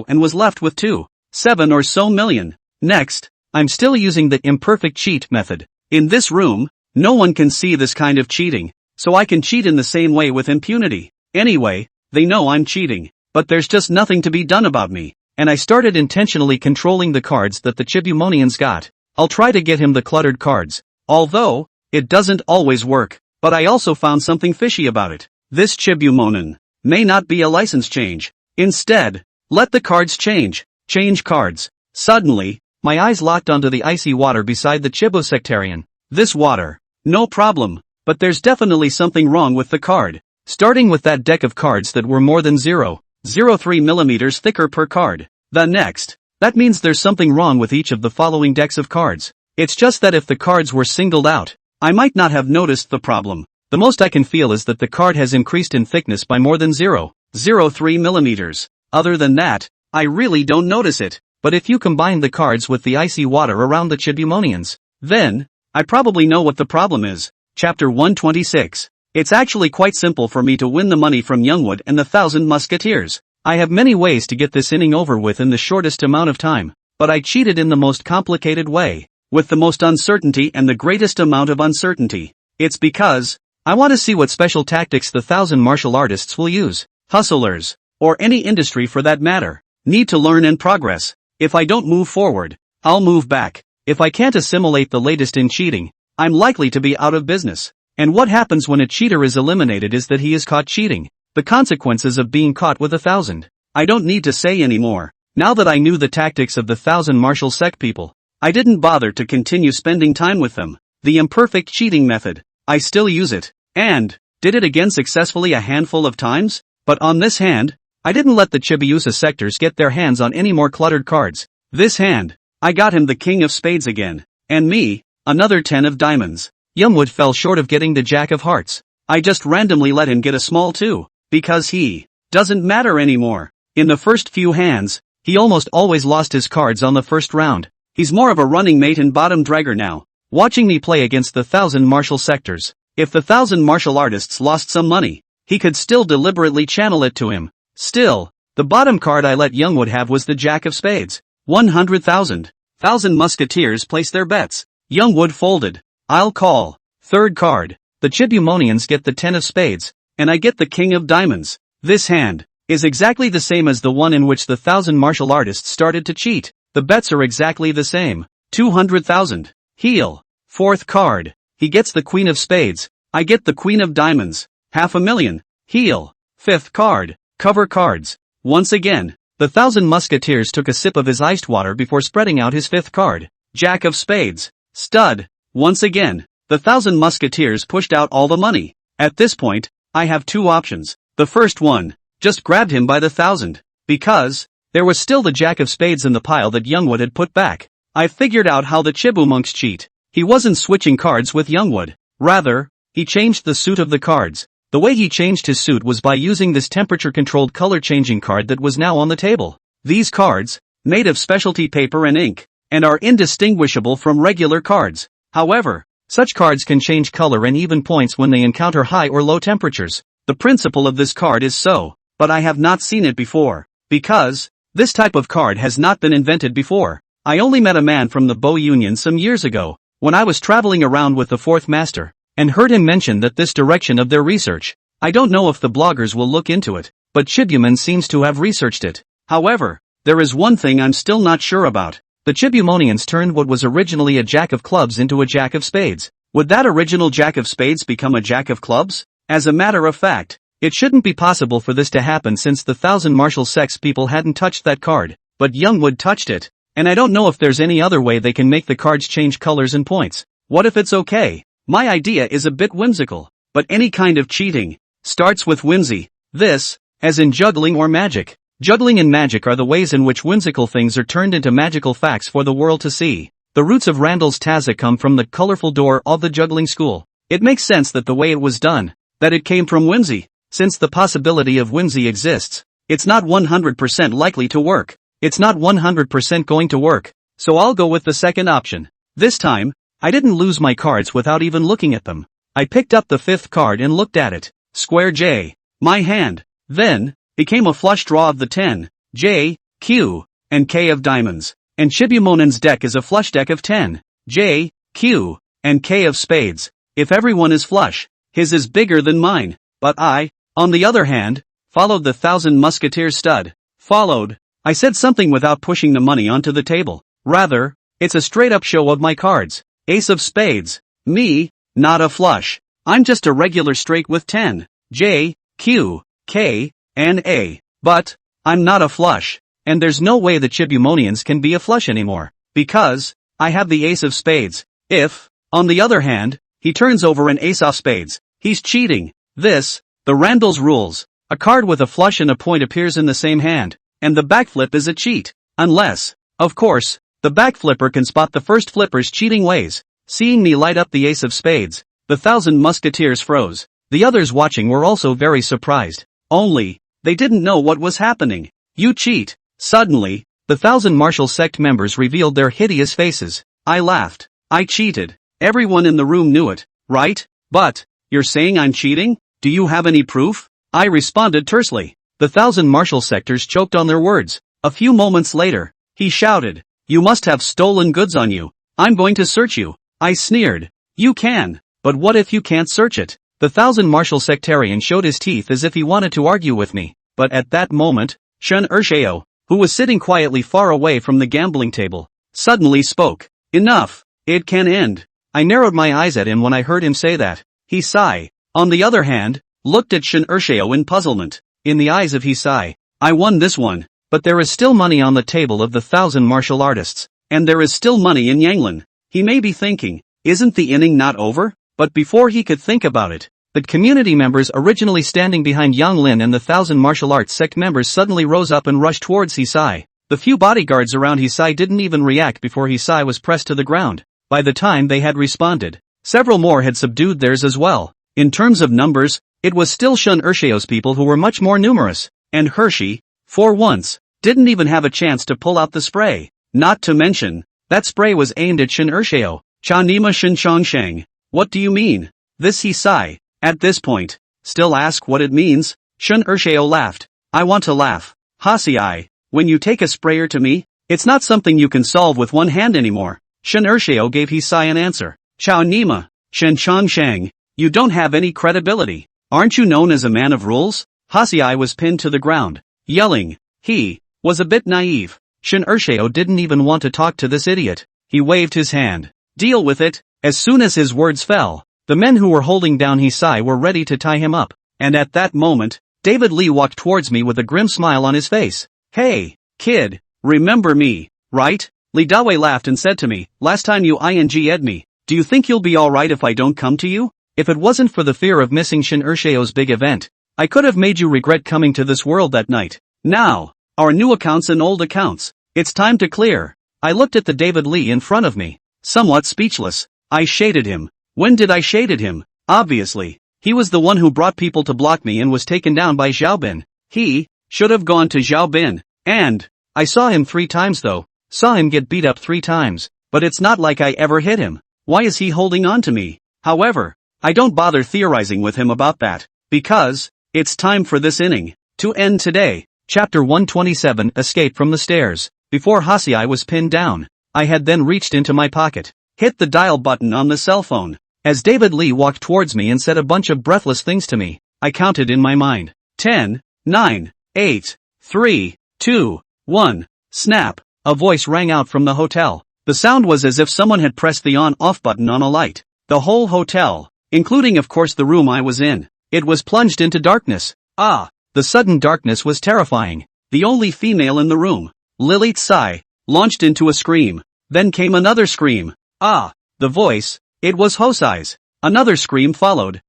and was left with 2.7 or so million. Next, I'm still using the imperfect cheat method. In this room, no one can see this kind of cheating, so I can cheat in the same way with impunity. Anyway, they know I'm cheating, but there's just nothing to be done about me, and I started intentionally controlling the cards that the Chibumonians got. I'll try to get him the cluttered cards, although, it doesn't always work, but I also found something fishy about it. This Chibumonin may not be a license change. Instead, let the cards change. Change cards. Suddenly, my eyes locked onto the icy water beside the Chibu sectarian. This water, no problem, but there's definitely something wrong with the card. Starting with that deck of cards that were more than 0.03 millimeters thicker per card. That means there's something wrong with each of the following decks of cards. It's just that if the cards were singled out, I might not have noticed the problem. The most I can feel is that the card has increased in thickness by more than 0.03 millimeters. Other than that, I really don't notice it. But if you combine the cards with the icy water around the Chibumonians, then, I probably know what the problem is. Chapter 126. It's actually quite simple for me to win the money from Youngwood and the 1,000 Musketeers. I have many ways to get this inning over with in the shortest amount of time, but I cheated in the most complicated way, with the most uncertainty and the greatest amount of uncertainty. It's because I want to see what special tactics the 1,000 martial artists will use. Hustlers, or any industry for that matter, need to learn and progress. If I don't move forward, I'll move back. If I can't assimilate the latest in cheating, I'm likely to be out of business. And what happens when a cheater is eliminated is that he is caught cheating. The consequences of being caught with 1,000. I don't need to say anymore. Now that I knew the tactics of the 1,000 martial sect people, I didn't bother to continue spending time with them. The imperfect cheating method. I still use it. And did it again successfully a handful of times? But on this hand, I didn't let the Chibiusa sectors get their hands on any more cluttered cards. This hand, I got him the king of spades again. And me, another 10 of diamonds. Youngwood fell short of getting the jack of hearts. I just randomly let him get a small 2, because he doesn't matter anymore. In the first few hands, he almost always lost his cards on the first round. He's more of a running mate and bottom dragger now, watching me play against the 1,000 martial sectors. If the 1,000 martial artists lost some money, he could still deliberately channel it to him. Still, the bottom card I let Youngwood have was the jack of spades. 100,000. 1,000 musketeers place their bets. Youngwood folded. I'll call. Third card. The Chibumonians get the 10 of spades, and I get the king of diamonds. This hand is exactly the same as the one in which the 1,000 martial artists started to cheat. The bets are exactly the same. 200,000. Heel. Fourth card. He gets the queen of spades. I get the queen of diamonds. 500,000. Heel. Fifth card. Cover cards. Once again, the 1,000 musketeers took a sip of his iced water before spreading out his fifth card. Jack of spades. Stud. Once again, the 1,000 musketeers pushed out all the money. At this point, I have two options. The first one, just grabbed him by the 1,000. Because there was still the jack of spades in the pile that Youngwood had put back. I figured out how the Chibu monks cheat. He wasn't switching cards with Youngwood. Rather, he changed the suit of the cards. The way he changed his suit was by using this temperature-controlled color-changing card that was now on the table. These cards, made of specialty paper and ink, and are indistinguishable from regular cards. However, such cards can change color and even points when they encounter high or low temperatures. The principle of this card is so, but I have not seen it before. Because this type of card has not been invented before. I only met a man from the Bow Union some years ago, when I was traveling around with the fourth master, and heard him mention that this direction of their research. I don't know if the bloggers will look into it, but Chibuman seems to have researched it. However, there is one thing I'm still not sure about. The Chibumonians turned what was originally a jack of clubs into a jack of spades. Would that original jack of spades become a jack of clubs? As a matter of fact, it shouldn't be possible for this to happen since the 1,000 martial sects people hadn't touched that card, but Youngwood touched it, and I don't know if there's any other way they can make the cards change colors and points. What if it's okay? My idea is a bit whimsical, but any kind of cheating starts with whimsy. This, as in juggling or magic. Juggling and magic are the ways in which whimsical things are turned into magical facts for the world to see. The roots of Randall's Taza come from the colorful door of the juggling school. It makes sense that the way it was done, that it came from whimsy. Since the possibility of whimsy exists, it's not 100% likely to work. It's not 100% going to work, so I'll go with the second option. This time, I didn't lose my cards without even looking at them. I picked up the fifth card and looked at it. Square J. My hand, then, became a flush draw of the 10, J, Q, and K of diamonds. And Chibumonen's deck is a flush deck of 10, J, Q, and K of spades. If everyone is flush, his is bigger than mine. But I, on the other hand, followed the 1,000 musketeer stud. Followed. I said something without pushing the money onto the table. Rather, it's a straight-up show of my cards. Ace of spades. Me, not a flush. I'm just a regular straight with 10, J, Q, K, and A. But I'm not a flush. And there's no way the Chibumonians can be a flush anymore. Because I have the ace of spades. If, on the other hand, he turns over an ace off spades, he's cheating. This, the Randall's rules. A card with a flush and a point appears in the same hand, and the backflip is a cheat. Unless, of course, the backflipper can spot the first flipper's cheating ways. Seeing me light up the ace of spades, the 1,000 musketeers froze. The others watching were also very surprised. Only, they didn't know what was happening. You cheat. Suddenly, the 1,000 martial sect members revealed their hideous faces. I laughed. I cheated. Everyone in the room knew it, right? But You're saying I'm cheating? Do you have any proof? I responded tersely. The 1,000 martial sectors choked on their words. A few moments later, he shouted, "You must have stolen goods on you. I'm going to search you." I sneered. "You can. But what if you can't search it?" The 1,000 martial sectarian showed his teeth as if he wanted to argue with me. But at that moment, Shun Ershao, who was sitting quietly far away from the gambling table, suddenly spoke. "Enough. It can end." I narrowed my eyes at him when I heard him say that. Hisai, on the other hand, looked at Shun Ershao in puzzlement. In the eyes of Hisai, I won this one, but there is still money on the table of the 1,000 martial artists, and there is still money in Yanglin. He may be thinking, isn't the inning not over? But before he could think about it, the community members originally standing behind Yang Lin and the 1,000 martial arts sect members suddenly rose up and rushed towards Hisai. The few bodyguards around Hisai didn't even react before Hisai was pressed to the ground. By the time they had responded, several more had subdued theirs as well. In terms of numbers, it was still Shun Ershao's people who were much more numerous, and Hershey, for once, didn't even have a chance to pull out the spray. Not to mention, that spray was aimed at Shun Ershao. Cha Nima Shin Shang. What do you mean? This Hisai, at this point, still ask what it means? Shun Ershao laughed. I want to laugh. Hasei, when you take a sprayer to me, it's not something you can solve with one hand anymore. Shun Ershao gave Hisai an answer. Chao Nima, Shen Shang, you don't have any credibility. Aren't you known as a man of rules? Hasei was pinned to the ground, yelling. He was a bit naive. Shun Ershao didn't even want to talk to this idiot. He waved his hand. Deal with it. As soon as his words fell, the men who were holding down Hisai were ready to tie him up. And at that moment, David Lee walked towards me with a grim smile on his face. Hey, kid, remember me, right? Li Dawei laughed and said to me, last time you ING'd me, do you think you'll be alright if I don't come to you? If it wasn't for the fear of missing Shun Ershao's big event, I could have made you regret coming to this world that night. Now, our new accounts and old accounts, it's time to clear. I looked at the David Lee in front of me, somewhat speechless. I shaded him. When did I shaded him? Obviously, he was the one who brought people to block me and was taken down by Xiaobin. He should have gone to Xiaobin. And I saw him 3 times though, saw him get beat up 3 times, but it's not like I ever hit him. Why is he holding on to me? However, I don't bother theorizing with him about that, because it's time for this inning to end today. Chapter 127 Escape from the Stairs. Before Hasei was pinned down, I had then reached into my pocket, hit the dial button on the cell phone. As David Lee walked towards me and said a bunch of breathless things to me, I counted in my mind. 10, 9, 8, 3, 2, 1. Snap. A voice rang out from the hotel. The sound was as if someone had pressed the on-off button on a light. The whole hotel, including of course the room I was in, it was plunged into darkness. The sudden darkness was terrifying. The only female in the room, Lily Tsai, launched into a scream. Then came another scream. The voice, it was Hosei's. Another scream followed.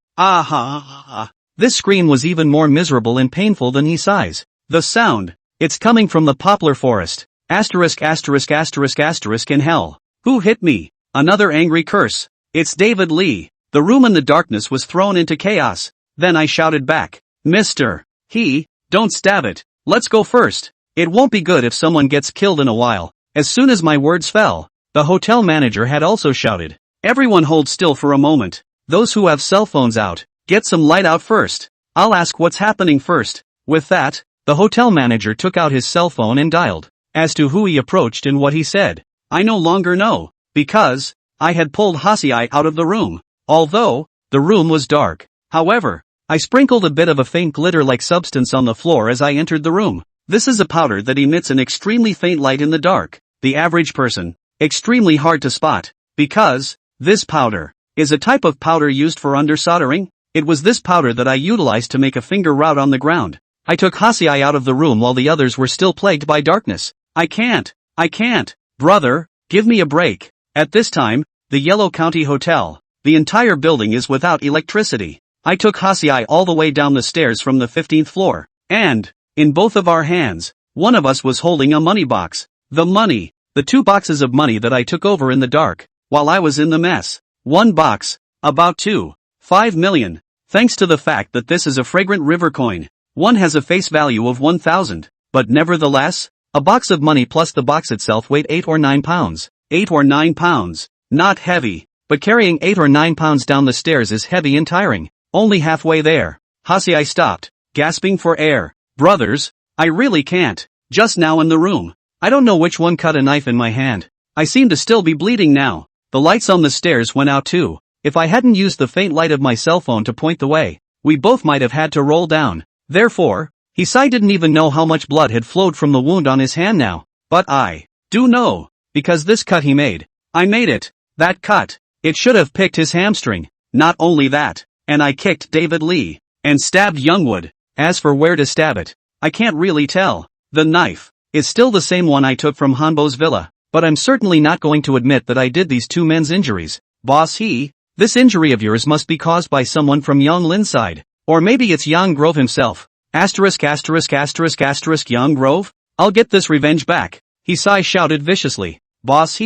This scream was even more miserable and painful than Hisai's. The sound, it's coming from the poplar forest. Asterisk in hell. Who hit me? Another angry curse. It's David Lee. The room in the darkness was thrown into chaos. Then I shouted back. Mr. Don't stab it. Let's go first. It won't be good if someone gets killed in a while. As soon as my words fell, the hotel manager had also shouted. Everyone hold still for a moment. Those who have cell phones out, get some light out first. I'll ask what's happening first. With that, the hotel manager took out his cell phone and dialed. As to who he approached and what he said, I no longer know, because I had pulled Hasei out of the room, although the room was dark. However, I sprinkled a bit of a faint glitter-like substance on the floor as I entered the room. This is a powder that emits an extremely faint light in the dark. The average person, extremely hard to spot, because this powder is a type of powder used for undersoldering. It was this powder that I utilized to make a finger route on the ground. I took Hasei out of the room while the others were still plagued by darkness. I can't. Brother, give me a break. At this time, the Yellow County Hotel, the entire building is without electricity. I took Hasei all the way down the stairs from the 15th floor, and, in both of our hands, one of us was holding a money box. The 2 boxes of money that I took over in the dark, while I was in the mess. 1 box, about 5 million. Thanks to the fact that this is a fragrant river coin, one has a face value of 1,000, but nevertheless, a box of money plus the box itself weighed 8 or 9 pounds. 8 or 9 pounds, not heavy. but carrying 8 or 9 pounds down the stairs is heavy and tiring. Only halfway there, Hasiai stopped, gasping for air. Brothers, I really can't. Just now in the room, I don't know which one cut a knife in my hand. I seem to still be bleeding now. The lights on the stairs went out too. If I hadn't used the faint light of my cell phone to point the way, we both might have had to roll down. Therefore, Hisai didn't even know how much blood had flowed from the wound on his hand now. But I do know, because this cut he made. I made it. That cut. It should have picked his hamstring. Not only that, and I kicked David Lee, and stabbed Youngwood. As for where to stab it, I can't really tell. The knife is still the same one I took from Hanbo's villa, but I'm certainly not going to admit that I did these two men's injuries. Boss this injury of yours must be caused by someone from Yang Lin's side. Or maybe it's Yang Grove himself. Asterisk asterisk asterisk asterisk Yang Grove? I'll get this revenge back. Hisai shouted viciously. Boss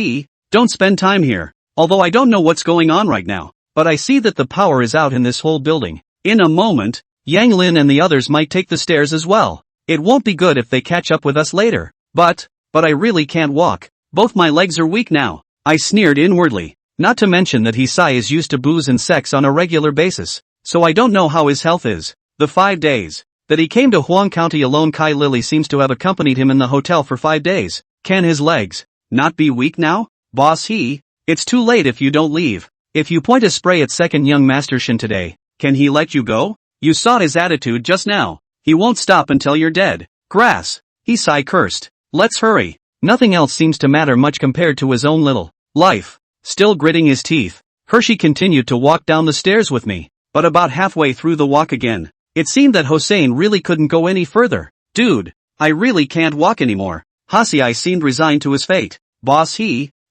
don't spend time here. Although I don't know what's going on right now, but I see that the power is out in this whole building. In a moment, Yang Lin and the others might take the stairs as well. It won't be good if they catch up with us later. But I really can't walk. Both my legs are weak now. I sneered inwardly. Not to mention that Hisai is used to booze and sex on a regular basis, so I don't know how his health is. The 5 days that he came to Huang County alone, Kai Lily seems to have accompanied him in the hotel for 5 days. Can his legs not be weak now? Boss it's too late if you don't leave. If you point a spray at second young Master Shin today, can he let you go? You saw his attitude just now. He won't stop until you're dead. Grass. Hisai cursed. Let's hurry. Nothing else seems to matter much compared to his own little life. Still gritting his teeth, Hershey continued to walk down the stairs with me, but about halfway through the walk again, it seemed that Hossein really couldn't go any further. Dude, I really can't walk anymore. Hasiai seemed resigned to his fate. Boss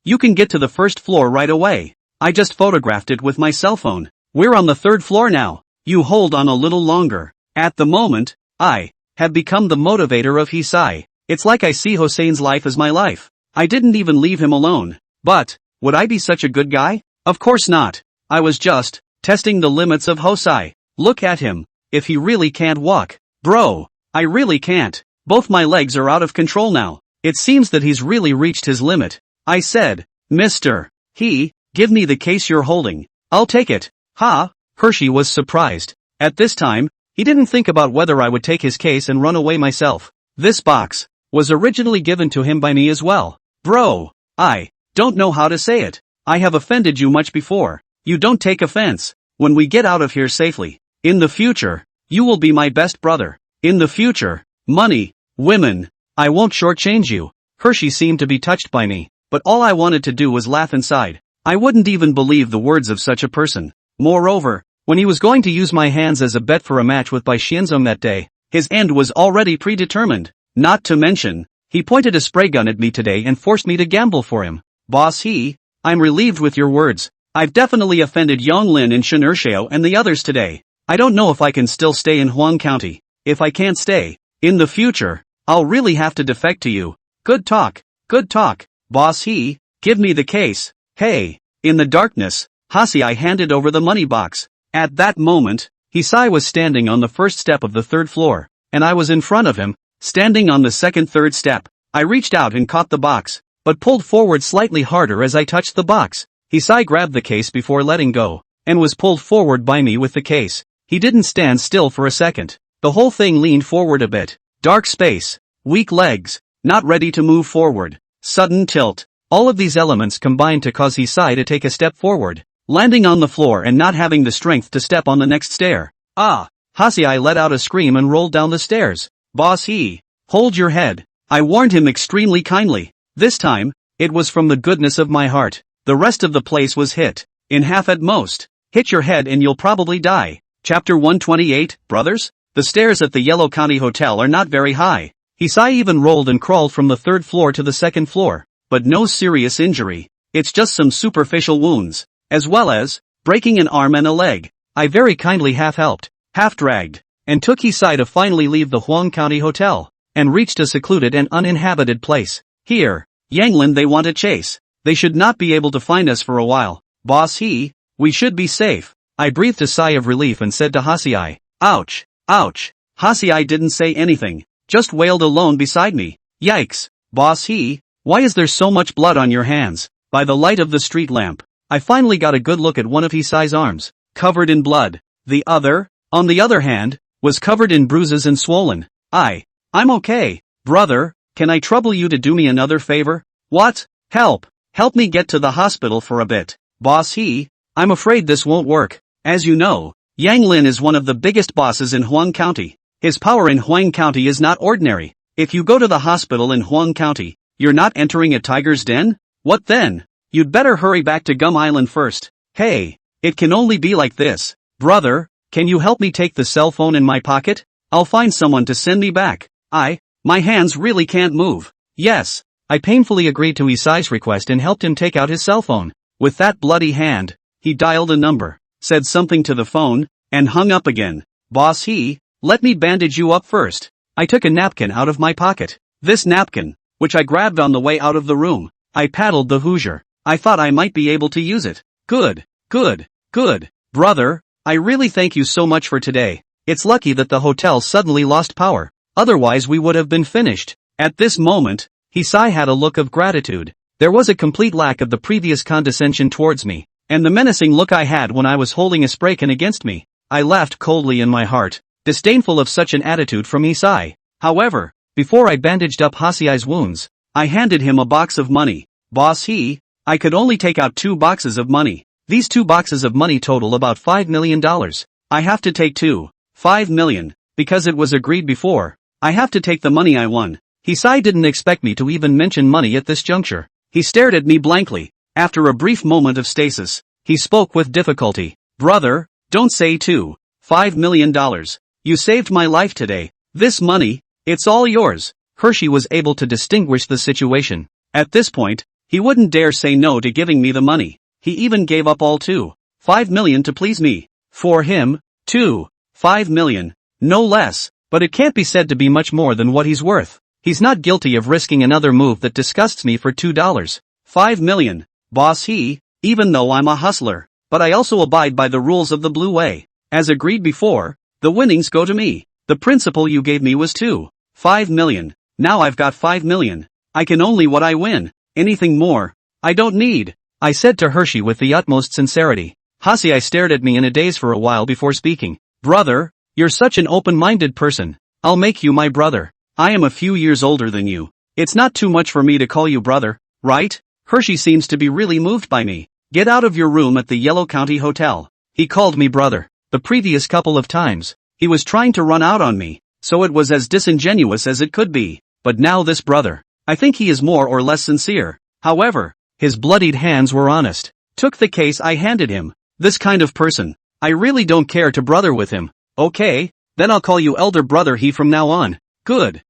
you can get to the first floor right away. I just photographed it with my cell phone. We're on the 3rd floor now. You hold on a little longer. At the moment, I have become the motivator of Hisai. It's like I see Hossein's life as my life. I didn't even leave him alone. But would I be such a good guy? Of course not. I was just testing the limits of Hosei. Look at him. If he really can't walk. Bro, I really can't. Both my legs are out of control now. It seems that he's really reached his limit. I said, Mr. Give me the case you're holding. I'll take it. Ha! Hershey was surprised. At this time, he didn't think about whether I would take his case and run away myself. This box was originally given to him by me as well. Bro, I don't know how to say it. I have offended you much before. You don't take offense. When we get out of here safely, in the future, you will be my best brother. In the future, money, women, I won't shortchange you. Hershey seemed to be touched by me, but all I wanted to do was laugh inside. I wouldn't even believe the words of such a person. Moreover, when he was going to use my hands as a bet for a match with Bai Xianzong that day, his end was already predetermined. Not to mention, he pointed a spray gun at me today and forced me to gamble for him. Boss I'm relieved with your words. I've definitely offended Yonglin and Shinurshio and the others today. I don't know if I can still stay in Huang County. If I can't stay, in the future, I'll really have to defect to you. Good talk. Boss give me the case. Hey. In the darkness, Hasiai handed over the money box. At that moment, Hisai was standing on the first step of the 3rd floor, and I was in front of him, standing on the 2nd-3rd step. I reached out and caught the box, but pulled forward slightly harder as I touched the box. Hisai grabbed the case before letting go, and was pulled forward by me with the case. He didn't stand still for a second. The whole thing leaned forward a bit. Dark space. Weak legs. Not ready to move forward. Sudden tilt. All of these elements combined to cause Hisai to take a step forward, landing on the floor and not having the strength to step on the next stair. Ah! Hasiai let out a scream and rolled down the stairs. Boss hold your head. I warned him extremely kindly. This time, it was from the goodness of my heart. The rest of the place was hit. In half at most. Hit your head and you'll probably die. Chapter 128, Brothers? The stairs at the Yellow County Hotel are not very high. Hisai even rolled and crawled from the 3rd floor to the 2nd floor. But no serious injury. It's just some superficial wounds. As well as breaking an arm and a leg. I very kindly half-helped, half-dragged, and took Hisai to finally leave the Huang County Hotel, and reached a secluded and uninhabited place. Here, Yanglin they want to chase. They should not be able to find us for a while. Boss we should be safe. I breathed a sigh of relief and said to Hasiai, ouch, ouch. Hasiai didn't say anything, just wailed alone beside me. Yikes, boss why is there so much blood on your hands? By the light of the street lamp, I finally got a good look at one of Hisai's arms, covered in blood. The other, on the other hand, was covered in bruises and swollen. I'm okay, brother, can I trouble you to do me another favor? What? Help me get to the hospital for a bit. Boss I'm afraid this won't work. As you know, Yang Lin is one of the biggest bosses in Huang County. His power in Huang County is not ordinary. If you go to the hospital in Huang County, you're not entering a tiger's den? What then? You'd better hurry back to Gum Island first. Hey, it can only be like this. Brother, can you help me take the cell phone in my pocket? I'll find someone to send me back. My hands really can't move. Yes. I painfully agreed to Hisai's request and helped him take out his cell phone. With that bloody hand, he dialed a number, said something to the phone, and hung up again. Boss let me bandage you up first. I took a napkin out of my pocket. This napkin, which I grabbed on the way out of the room, I paddled the Hoosier. I thought I might be able to use it. Good. Brother, I really thank you so much for today. It's lucky that the hotel suddenly lost power. Otherwise we would have been finished. At this moment, Hisai had a look of gratitude. There was a complete lack of the previous condescension towards me, and the menacing look I had when I was holding a spray can against me. I laughed coldly in my heart, disdainful of such an attitude from Hisai. However, before I bandaged up Hasiai's wounds, I handed him a box of money. Boss I could only take out 2 boxes of money. These 2 boxes of money total about $5 million. I have to take 5 million, because it was agreed before. I have to take the money I won. Hisai didn't expect me to even mention money at this juncture. He stared at me blankly. After a brief moment of stasis, he spoke with difficulty. Brother, don't say $5 million. You saved my life today. This money, it's all yours. Hershey was able to distinguish the situation. At this point, he wouldn't dare say no to giving me the money. He even gave up all $5 million to please me. For him, $5 million. No less, but it can't be said to be much more than what he's worth. He's not guilty of risking another move that disgusts me for $5 million. Boss even though I'm a hustler, but I also abide by the rules of the Blue Way. As agreed before, the winnings go to me. The principal you gave me was $5 million. Now I've got $5 million. I can only what I win. Anything more, I don't need. I said to Hershey with the utmost sincerity. Hasiai stared at me in a daze for a while before speaking. Brother, you're such an open-minded person. I'll make you my brother. I am a few years older than you. It's not too much for me to call you brother, right? Hershey seems to be really moved by me. Get out of your room at the Yellow County Hotel. He called me brother. The previous couple of times, he was trying to run out on me, so it was as disingenuous as it could be. But now this brother, I think he is more or less sincere. However, his bloodied hands were honest. Took the case I handed him. This kind of person, I really don't care to brother with him. Okay, then I'll call you elder brother from now on. Good.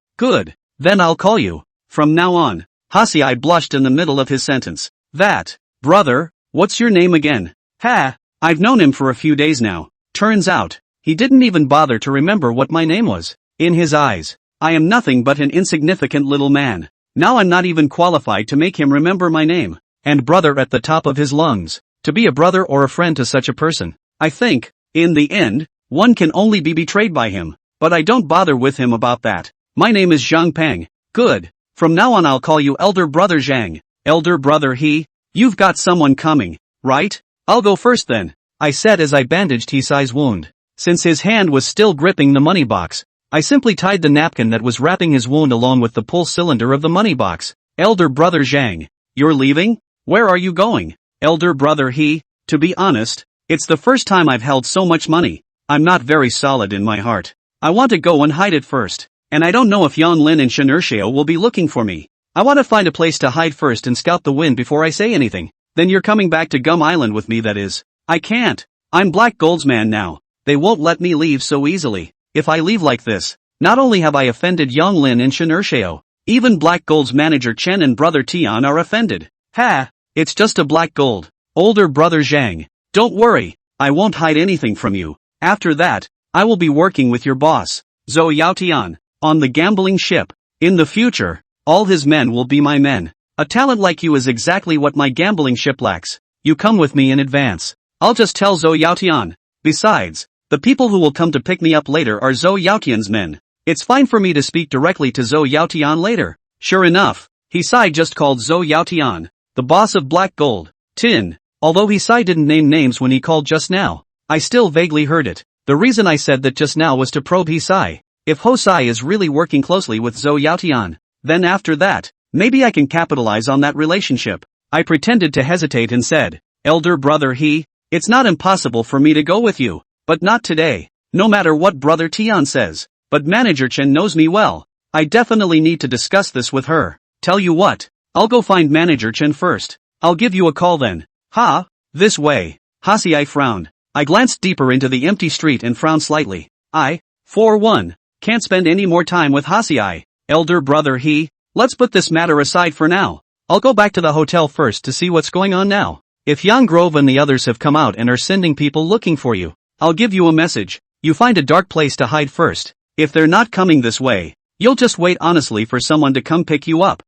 Then I'll call you, from now on. Hasiai blushed in the middle of his sentence. That, brother, what's your name again? I've known him for a few days now. Turns out, he didn't even bother to remember what my name was. In his eyes, I am nothing but an insignificant little man. Now I'm not even qualified to make him remember my name. And brother at the top of his lungs. To be a brother or a friend to such a person. I think, in the end, one can only be betrayed by him. But I don't bother with him about that. My name is Zhang Peng. Good. From now on I'll call you Elder Brother Zhang. Elder Brother You've got someone coming, right? I'll go first then, I said as I bandaged Hisai's wound. Since his hand was still gripping the money box, I simply tied the napkin that was wrapping his wound along with the pull cylinder of the money box. Elder Brother Zhang, you're leaving? Where are you going? Elder Brother to be honest, it's the first time I've held so much money. I'm not very solid in my heart. I want to go and hide it first. And I don't know if Yang Lin and Shinurshio will be looking for me. I want to find a place to hide first and scout the wind before I say anything. Then you're coming back to Gum Island with me, that is. I can't. I'm Black Gold's man now. They won't let me leave so easily. If I leave like this, not only have I offended Yang Lin and Shinurshio, even Black Gold's manager Chen and brother Tian are offended. It's just a Black Gold. Older brother Zhang. Don't worry, I won't hide anything from you. After that, I will be working with your boss, Zhou Yaotian, on the gambling ship. In the future, all his men will be my men. A talent like you is exactly what my gambling ship lacks. You come with me in advance. I'll just tell Zhou Yaotian. Besides, the people who will come to pick me up later are Zhou Yaotian's men. It's fine for me to speak directly to Zhou Yaotian later. Sure enough, Hisai just called Zhou Yaotian, the boss of Black Gold. Tin. Although Hisai didn't name names when he called just now, I still vaguely heard it. The reason I said that just now was to probe Hisai. If Hosai is really working closely with Zhou Yaotian, then after that, maybe I can capitalize on that relationship. I pretended to hesitate and said, "Elder brother it's not impossible for me to go with you, but not today, no matter what brother Tian says, but Manager Chen knows me well. I definitely need to discuss this with her. Tell you what, I'll go find Manager Chen first. I'll give you a call then." "Ha? This way." Hasiai frowned. I glanced deeper into the empty street and frowned slightly. For one, can't spend any more time with Hasiai. Elder brother let's put this matter aside for now. I'll go back to the hotel first to see what's going on now. If Yang Grove and the others have come out and are sending people looking for you, I'll give you a message. You find a dark place to hide first. If they're not coming this way, you'll just wait honestly for someone to come pick you up.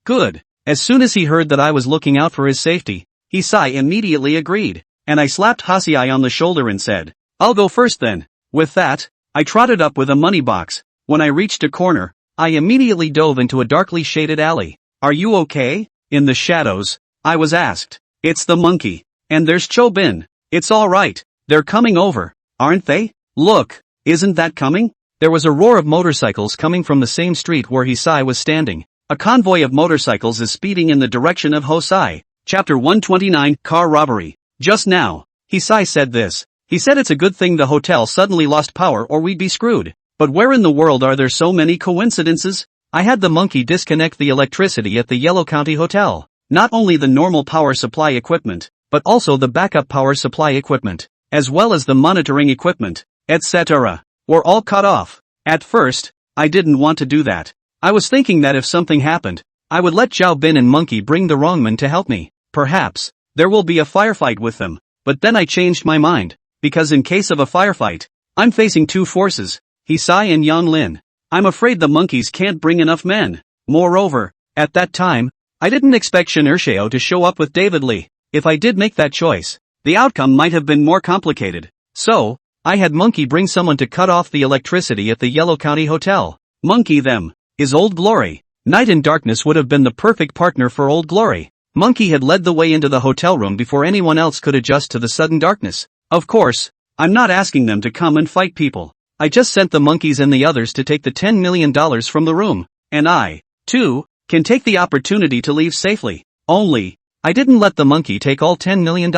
Good. As soon as he heard that I was looking out for his safety, Hisai immediately agreed, and I slapped Hasiai on the shoulder and said, "I'll go first then." With that, I trotted up with a money box. When I reached a corner, I immediately dove into a darkly shaded alley. "Are you okay?" In the shadows, I was asked. "It's the monkey. And there's Chobin." "It's alright. They're coming over, aren't they? Look, isn't that coming?" There was a roar of motorcycles coming from the same street where Hisai was standing. A convoy of motorcycles is speeding in the direction of Hosai. Chapter 129, Car Robbery. Just now, Hisai said this. He said it's a good thing the hotel suddenly lost power or we'd be screwed. But where in the world are there so many coincidences? I had the monkey disconnect the electricity at the Yellow County Hotel. Not only the normal power supply equipment, but also the backup power supply equipment, as well as the monitoring equipment, etc. were all cut off. At first, I didn't want to do that. I was thinking that if something happened, I would let Zhao Bin and Monkey bring the wrongman to help me. Perhaps, there will be a firefight with them. But then I changed my mind, because in case of a firefight, I'm facing two forces, Hisai and Yang Lin. I'm afraid the monkeys can't bring enough men. Moreover, at that time, I didn't expect Shin Ershao to show up with David Lee. If I did make that choice, the outcome might have been more complicated. So, I had Monkey bring someone to cut off the electricity at the Yellow County Hotel. Monkey them is Old Glory. Night and Darkness would have been the perfect partner for Old Glory. Monkey had led the way into the hotel room before anyone else could adjust to the sudden darkness. Of course, I'm not asking them to come and fight people. I just sent the monkeys and the others to take the $10 million from the room. And I, too, can take the opportunity to leave safely. Only, I didn't let the monkey take all $10 million.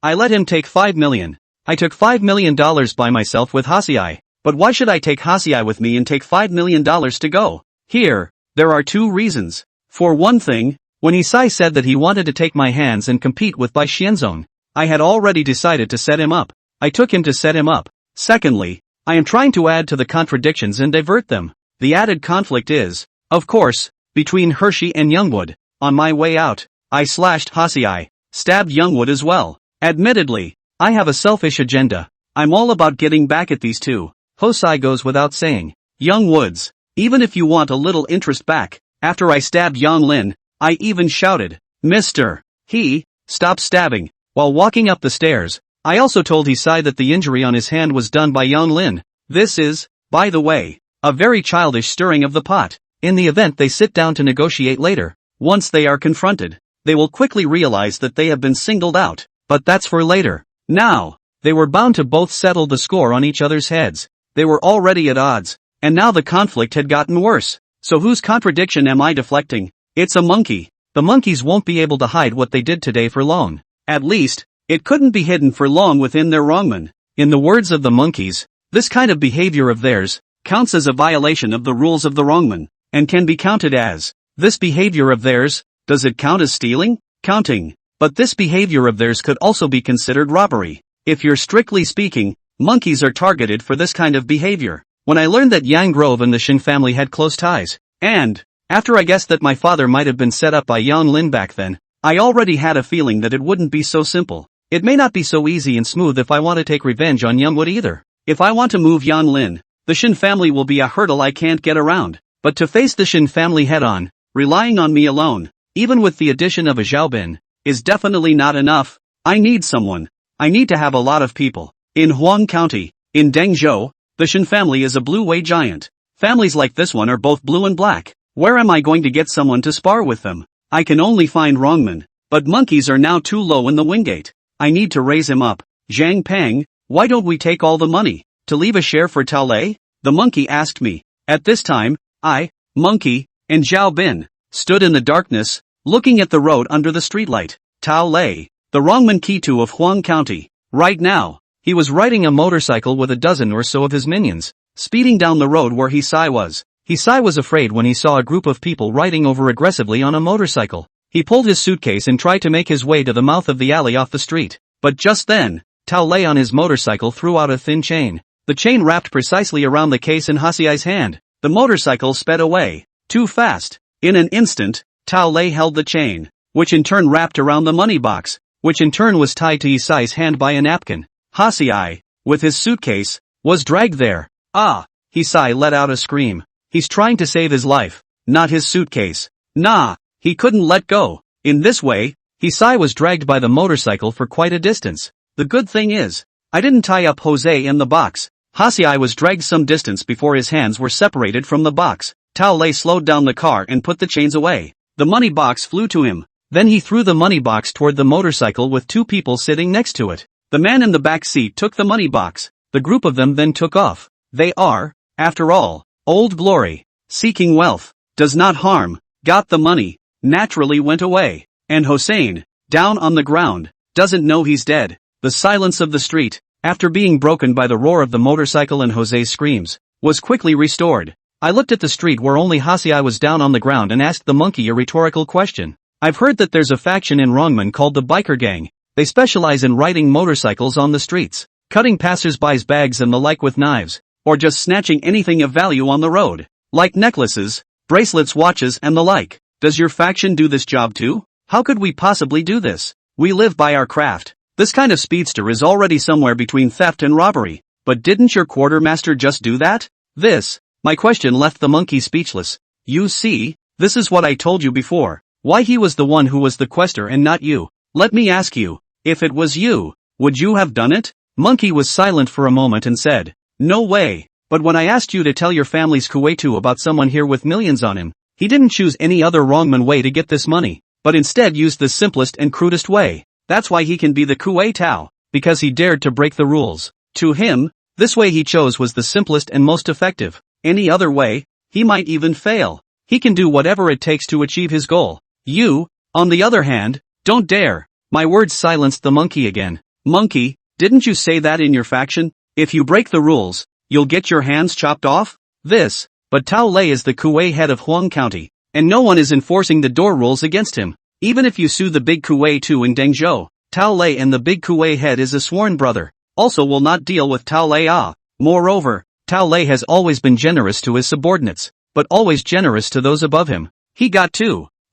I let him take $5 million. I took $5 million by myself with Hasiai. But why should I take Hasiai with me and take $5 million to go? Here, there are two reasons. For one thing, when Hisai said that he wanted to take my hands and compete with Bai Xianzong, I had already decided to set him up. I took him to set him up. Secondly, I am trying to add to the contradictions and divert them. The added conflict is, of course, between Hershey and Youngwood. On my way out, I slashed Hasiai, stabbed Youngwood as well. Admittedly, I have a selfish agenda. I'm all about getting back at these two. Hosai goes without saying. Youngwoods, even if you want a little interest back. After I stabbed Yang Lin, I even shouted, "Mr. Stop stabbing." While walking up the stairs, I also told Hisai that the injury on his hand was done by Yang Lin. This is, by the way, a very childish stirring of the pot. In the event they sit down to negotiate later, once they are confronted, they will quickly realize that they have been singled out. But that's for later. Now, they were bound to both settle the score on each other's heads. They were already at odds, and now the conflict had gotten worse. So whose contradiction am I deflecting? It's a monkey. The monkeys won't be able to hide what they did today for long. At least, it couldn't be hidden for long within their wrongman. In the words of the monkeys, this kind of behavior of theirs counts as a violation of the rules of the wrongman, and can be counted as, this behavior of theirs, does it count as stealing? Counting. But this behavior of theirs could also be considered robbery. If you're strictly speaking, monkeys are targeted for this kind of behavior. When I learned that Yang Grove and the Shin family had close ties, and, after I guessed that my father might have been set up by Yang Lin back then, I already had a feeling that it wouldn't be so simple. It may not be so easy and smooth if I want to take revenge on Youngwood either. If I want to move Yang Lin, the Shin family will be a hurdle I can't get around. But to face the Shin family head-on, relying on me alone, even with the addition of a Zhao Bin, is definitely not enough. I need someone. I need to have a lot of people. In Huang County, in Dengzhou, the Shin family is a blue-wei giant. Families like this one are both blue and black. Where am I going to get someone to spar with them? I can only find wrongmen. But monkeys are now too low in the Wingate. I need to raise him up. Zhang Peng, why don't we take all the money, to leave a share for Tao Lei? The monkey asked me. At this time, I, Monkey, and Zhao Bin, stood in the darkness, looking at the road under the streetlight. Tao Lei, the Rongman Kitu of Huang County. Right now, he was riding a motorcycle with a dozen or so of his minions, speeding down the road where Hisai was. Hisai was afraid when he saw a group of people riding over aggressively on a motorcycle. He pulled his suitcase and tried to make his way to the mouth of the alley off the street. But just then, Tao Lei on his motorcycle threw out a thin chain. The chain wrapped precisely around the case in Hasiai's hand. The motorcycle sped away, too fast. In an instant, Tao Lei held the chain, which in turn wrapped around the money box, which in turn was tied to Hisai's hand by a napkin. Hasiai, with his suitcase, was dragged there. Ah! Hisai let out a scream. He's trying to save his life, not his suitcase. Nah! He couldn't let go. In this way, Hisai was dragged by the motorcycle for quite a distance. The good thing is, I didn't tie up Jose in the box. Hasiai was dragged some distance before his hands were separated from the box. Tao Lei slowed down the car and put the chains away. The money box flew to him. Then he threw the money box toward the motorcycle with two people sitting next to it. The man in the back seat took the money box. The group of them then took off. They are, after all, Old Glory. Seeking wealth does not harm. Got the money, naturally went away. And Hossein, down on the ground, doesn't know he's dead. The silence of the street, after being broken by the roar of the motorcycle and Jose's screams, was quickly restored. I looked at the street where only Hasiai was down on the ground and asked the monkey a rhetorical question. I've heard that there's a faction in Rongman called the Biker Gang. They specialize in riding motorcycles on the streets, cutting passers-by's bags and the like with knives, or just snatching anything of value on the road, like necklaces, bracelets, watches and the like. Does your faction do this job too? How could we possibly do this? We live by our craft. This kind of speedster is already somewhere between theft and robbery. But didn't your quartermaster just do that? My question left the monkey speechless. You see, this is what I told you before. Why he was the one who was the quester and not you. Let me ask you, if it was you, would you have done it? Monkey was silent for a moment and said, no way. But when I asked you to tell your family's Kuwaitu about someone here with millions on him, he didn't choose any other wrongman way to get this money, but instead used the simplest and crudest way. That's why he can be the Kuwait Tao, because he dared to break the rules. To him, this way he chose was the simplest and most effective. Any other way, he might even fail. He can do whatever it takes to achieve his goal. You, on the other hand, don't dare. My words silenced the monkey again. Monkey, didn't you say that in your faction? If you break the rules, you'll get your hands chopped off? But Tao Lei is the Kuwait head of Huang County, and no one is enforcing the door rules against him. Even if you sue the big Kuwait too in Dengzhou, Tao Lei and the big Kuwait head is a sworn brother, also will not deal with Tao Lei. Moreover, Tao Lei has always been generous to his subordinates, but always generous to those above him. He got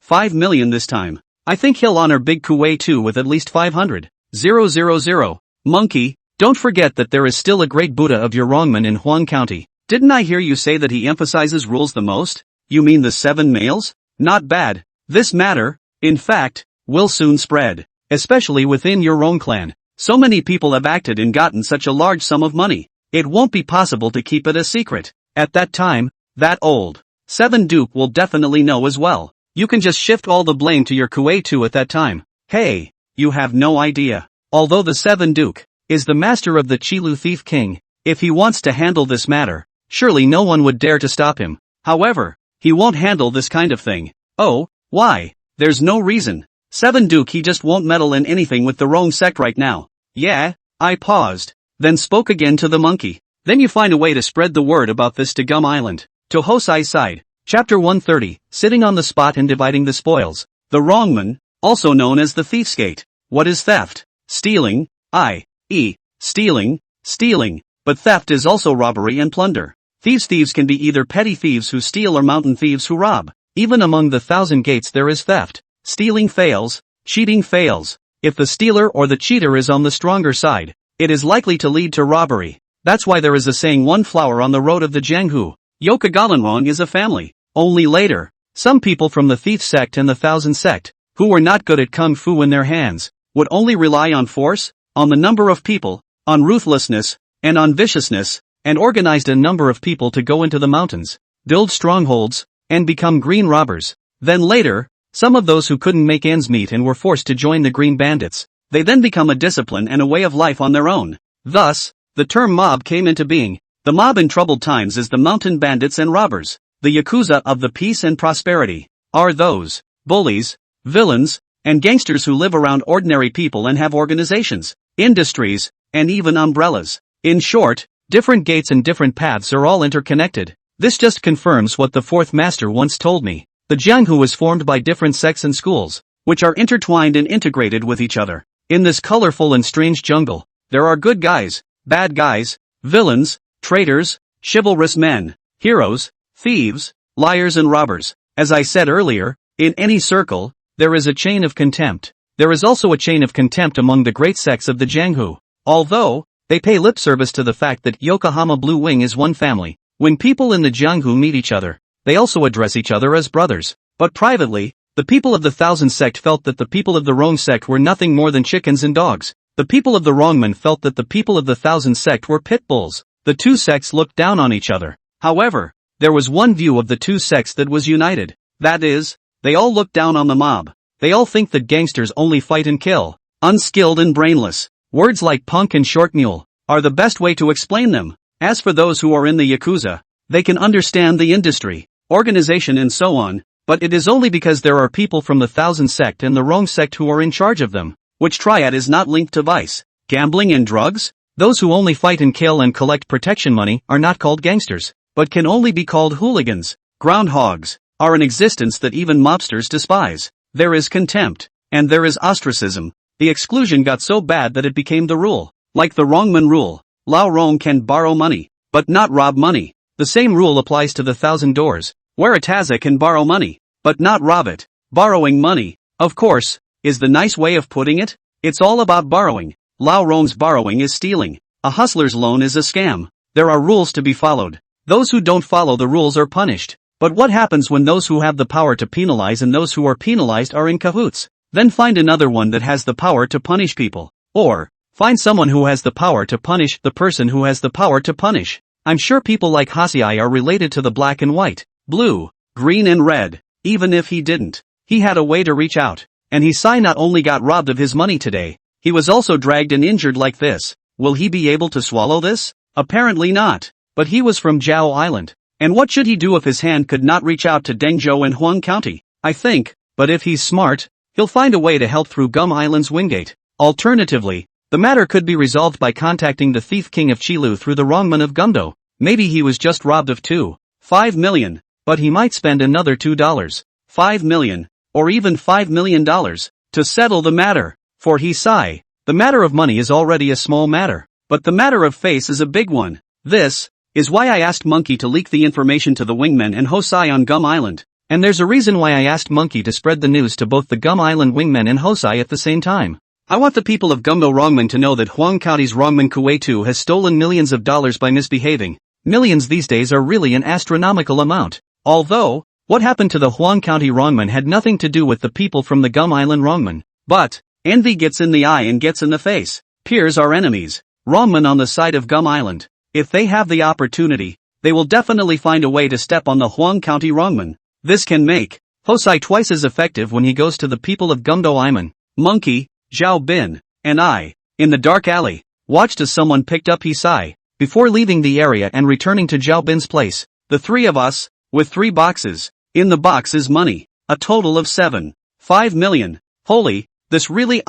5 million this time. I think he'll honor big Kuwait too with at least 500,000. Monkey, don't forget that there is still a great Buddha of your wrongman in Huang County. Didn't I hear you say that he emphasizes rules the most? You mean the 7 males? Not bad. This matter, in fact, will soon spread, especially within your own clan. So many people have acted and gotten such a large sum of money. It won't be possible to keep it a secret. At that time, that old 7 Duke will definitely know as well. You can just shift all the blame to your Kuwaitu at that time. Hey, you have no idea. Although the 7 Duke is the master of the Chilu Thief King, if he wants to handle this matter, surely no one would dare to stop him. However, he won't handle this kind of thing. Oh, why? There's no reason. 7 Duke he just won't meddle in anything with the wrong sect right now. Yeah, I paused, then spoke again to the monkey. Then you find a way to spread the word about this to Gum Island. To Hosai's side. Chapter 130, Sitting on the Spot and Dividing the Spoils. The wrongman, also known as the Thief's Gate. What is theft? Stealing, i.e., stealing, but theft is also robbery and plunder. Thieves can be either petty thieves who steal or mountain thieves who rob. Even among the 1,000 gates there is theft. Stealing fails, cheating fails. If the stealer or the cheater is on the stronger side, it is likely to lead to robbery. That's why there is a saying, one flower on the road of the Jianghu. Yokagalanwang is a family. Only later, some people from the thief sect and the 1,000 sect, who were not good at kung fu in their hands, would only rely on force, on the number of people, on ruthlessness, and on viciousness, and organized a number of people to go into the mountains, build strongholds, and become green robbers. Then later, Some of those who couldn't make ends meet and were forced to join the Green Bandits. They then become a discipline and a way of life on their own. Thus, the term mob came into being. The mob in troubled times is the mountain bandits and robbers. The yakuza of the peace and prosperity are those bullies, villains, and gangsters who live around ordinary people and have organizations, industries, and even umbrellas. In short, different gates and different paths are all interconnected. This just confirms what the fourth master once told me. The Jianghu is formed by different sects and schools, which are intertwined and integrated with each other. In this colorful and strange jungle, there are good guys, bad guys, villains, traitors, chivalrous men, heroes, thieves, liars and robbers. As I said earlier, in any circle, there is a chain of contempt. There is also a chain of contempt among the great sects of the Jianghu. Although, they pay lip service to the fact that Yokohama Blue Wing is one family. When people in the Jianghu meet each other, they also address each other as brothers. But privately, the people of the Thousand Sect felt that the people of the Wrong Sect were nothing more than chickens and dogs. The people of the Wrongmen felt that the people of the Thousand Sect were pit bulls. The two sects looked down on each other. However, there was one view of the two sects that was united. That is, they all look down on the mob. They all think that gangsters only fight and kill, unskilled and brainless. Words like punk and short mule are the best way to explain them. As for those who are in the yakuza, they can understand the industry, organization and so on, but it is only because there are people from the Thousand Sect and the Wrong Sect who are in charge of them. Which triad is not linked to vice, gambling and drugs? Those who only fight and kill and collect protection money are not called gangsters, but can only be called hooligans. Groundhogs are an existence that even mobsters despise. There is contempt, and there is ostracism. The exclusion got so bad that it became the rule. Like the Wrongman rule, Lao Rong can borrow money, but not rob money. The same rule applies to the Thousand Doors, where a Taza can borrow money, but not rob it. Borrowing money, of course, is the nice way of putting it. It's all about borrowing. Lao Rong's borrowing is stealing. A hustler's loan is a scam. There are rules to be followed. Those who don't follow the rules are punished. But what happens when those who have the power to penalize and those who are penalized are in cahoots? Then find another one that has the power to punish people. Or, find someone who has the power to punish the person who has the power to punish. I'm sure people like Hasiai are related to the black and white, blue, green and red. Even if he didn't, he had a way to reach out. And Hisai not only got robbed of his money today, he was also dragged and injured like this. Will he be able to swallow this? Apparently not. But he was from Jiao Island. And what should he do if his hand could not reach out to Dengzhou and Huang County? I think, but if he's smart, he'll find a way to help through Gum Island's Wingate. Alternatively, the matter could be resolved by contacting the Thief King of Chilu through the Wrongman of Gumdo. Maybe he was just robbed of 2.5 million, but he might spend another $2.5 million, or even $5 million, to settle the matter. For Hisai, the matter of money is already a small matter, but the matter of face is a big one. This is why I asked Monkey to leak the information to the Wingmen and Hosai on Gum Island. And there's a reason why I asked Monkey to spread the news to both the Gum Island Wingmen and Hosai at the same time. I want the people of Gumdo Wrongmen to know that Huang County's Wrongman Kuwaitu has stolen millions of dollars by misbehaving. Millions these days are really an astronomical amount. Although, what happened to the Huang County Wrongmen had nothing to do with the people from the Gum Island Wrongmen. But, envy gets in the eye and gets in the face. Peers are enemies. Wrongmen on the side of Gum Island. If they have the opportunity, they will definitely find a way to step on the Huang County Wrongman. This can make Hosai twice as effective when he goes to the people of Gumdo Iman. Monkey, Zhao Bin, and I, in the dark alley, watched as someone picked up Hisai, before leaving the area and returning to Zhao Bin's place. The three of us, with 3 boxes. In the box is money. A total of 7.5 million. Holy, this really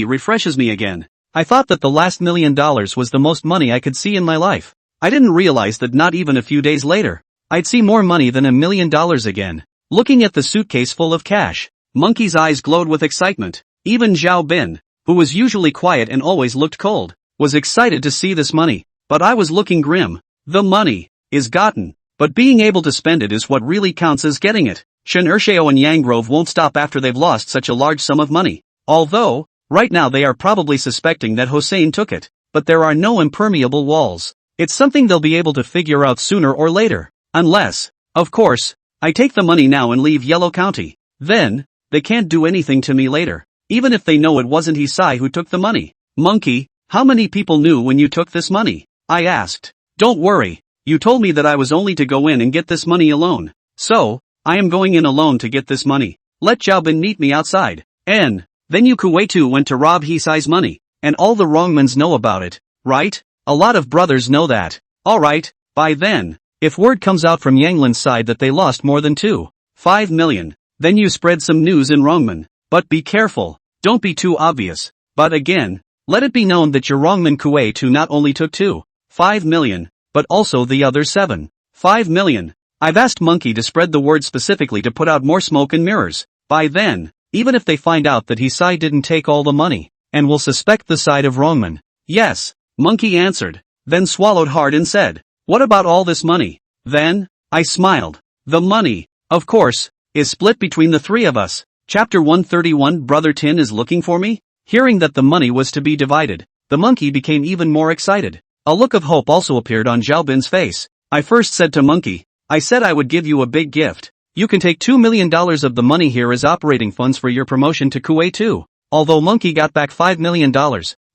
refreshes me again. I thought that the last $1 million was the most money I could see in my life. I didn't realize that not even a few days later, I'd see more money than $1 million again. Looking at the suitcase full of cash, Monkey's eyes glowed with excitement. Even Zhao Bin, who was usually quiet and always looked cold, was excited to see this money. But I was looking grim. The money is gotten, but being able to spend it is what really counts as getting it. Shen Ershao and Yanggrove won't stop after they've lost such a large sum of money. Although, right now they are probably suspecting that Hossein took it, but there are no impermeable walls. It's something they'll be able to figure out sooner or later. Unless, of course, I take the money now and leave Yellow County. Then, they can't do anything to me later. Even if they know it wasn't Hisai who took the money. Monkey, how many people knew when you took this money? I asked. Don't worry, you told me that I was only to go in and get this money alone. So, I am going in alone to get this money. let Xiaobin meet me outside. And then you Kuwait went to rob Hisai's money, and all the wrongmans know about it, right? A lot of brothers know that. Alright, by then, if word comes out from Yanglin's side that they lost more than 2.5 million, then you spread some news in Wrongman. But be careful, don't be too obvious. But again, let it be known that your Wrongman Kuwait not only took 2.5 million, but also the other 7.5 million. I've asked Monkey to spread the word specifically to put out more smoke and mirrors. By then, even if they find out that Hisai didn't take all the money, and will suspect the side of Wrongman. Yes, Monkey answered, then swallowed hard and said, what about all this money? Then, I smiled. The money, of course, is split between the three of us. Chapter 131 Brother Tin is looking for me? Hearing that the money was to be divided, the monkey became even more excited. A look of hope also appeared on Xiaobin's face. I first said to Monkey, I said I would give you a big gift. You can take $2 million of the money here as operating funds for your promotion to Kuwait. Although Monkey got back $5 million,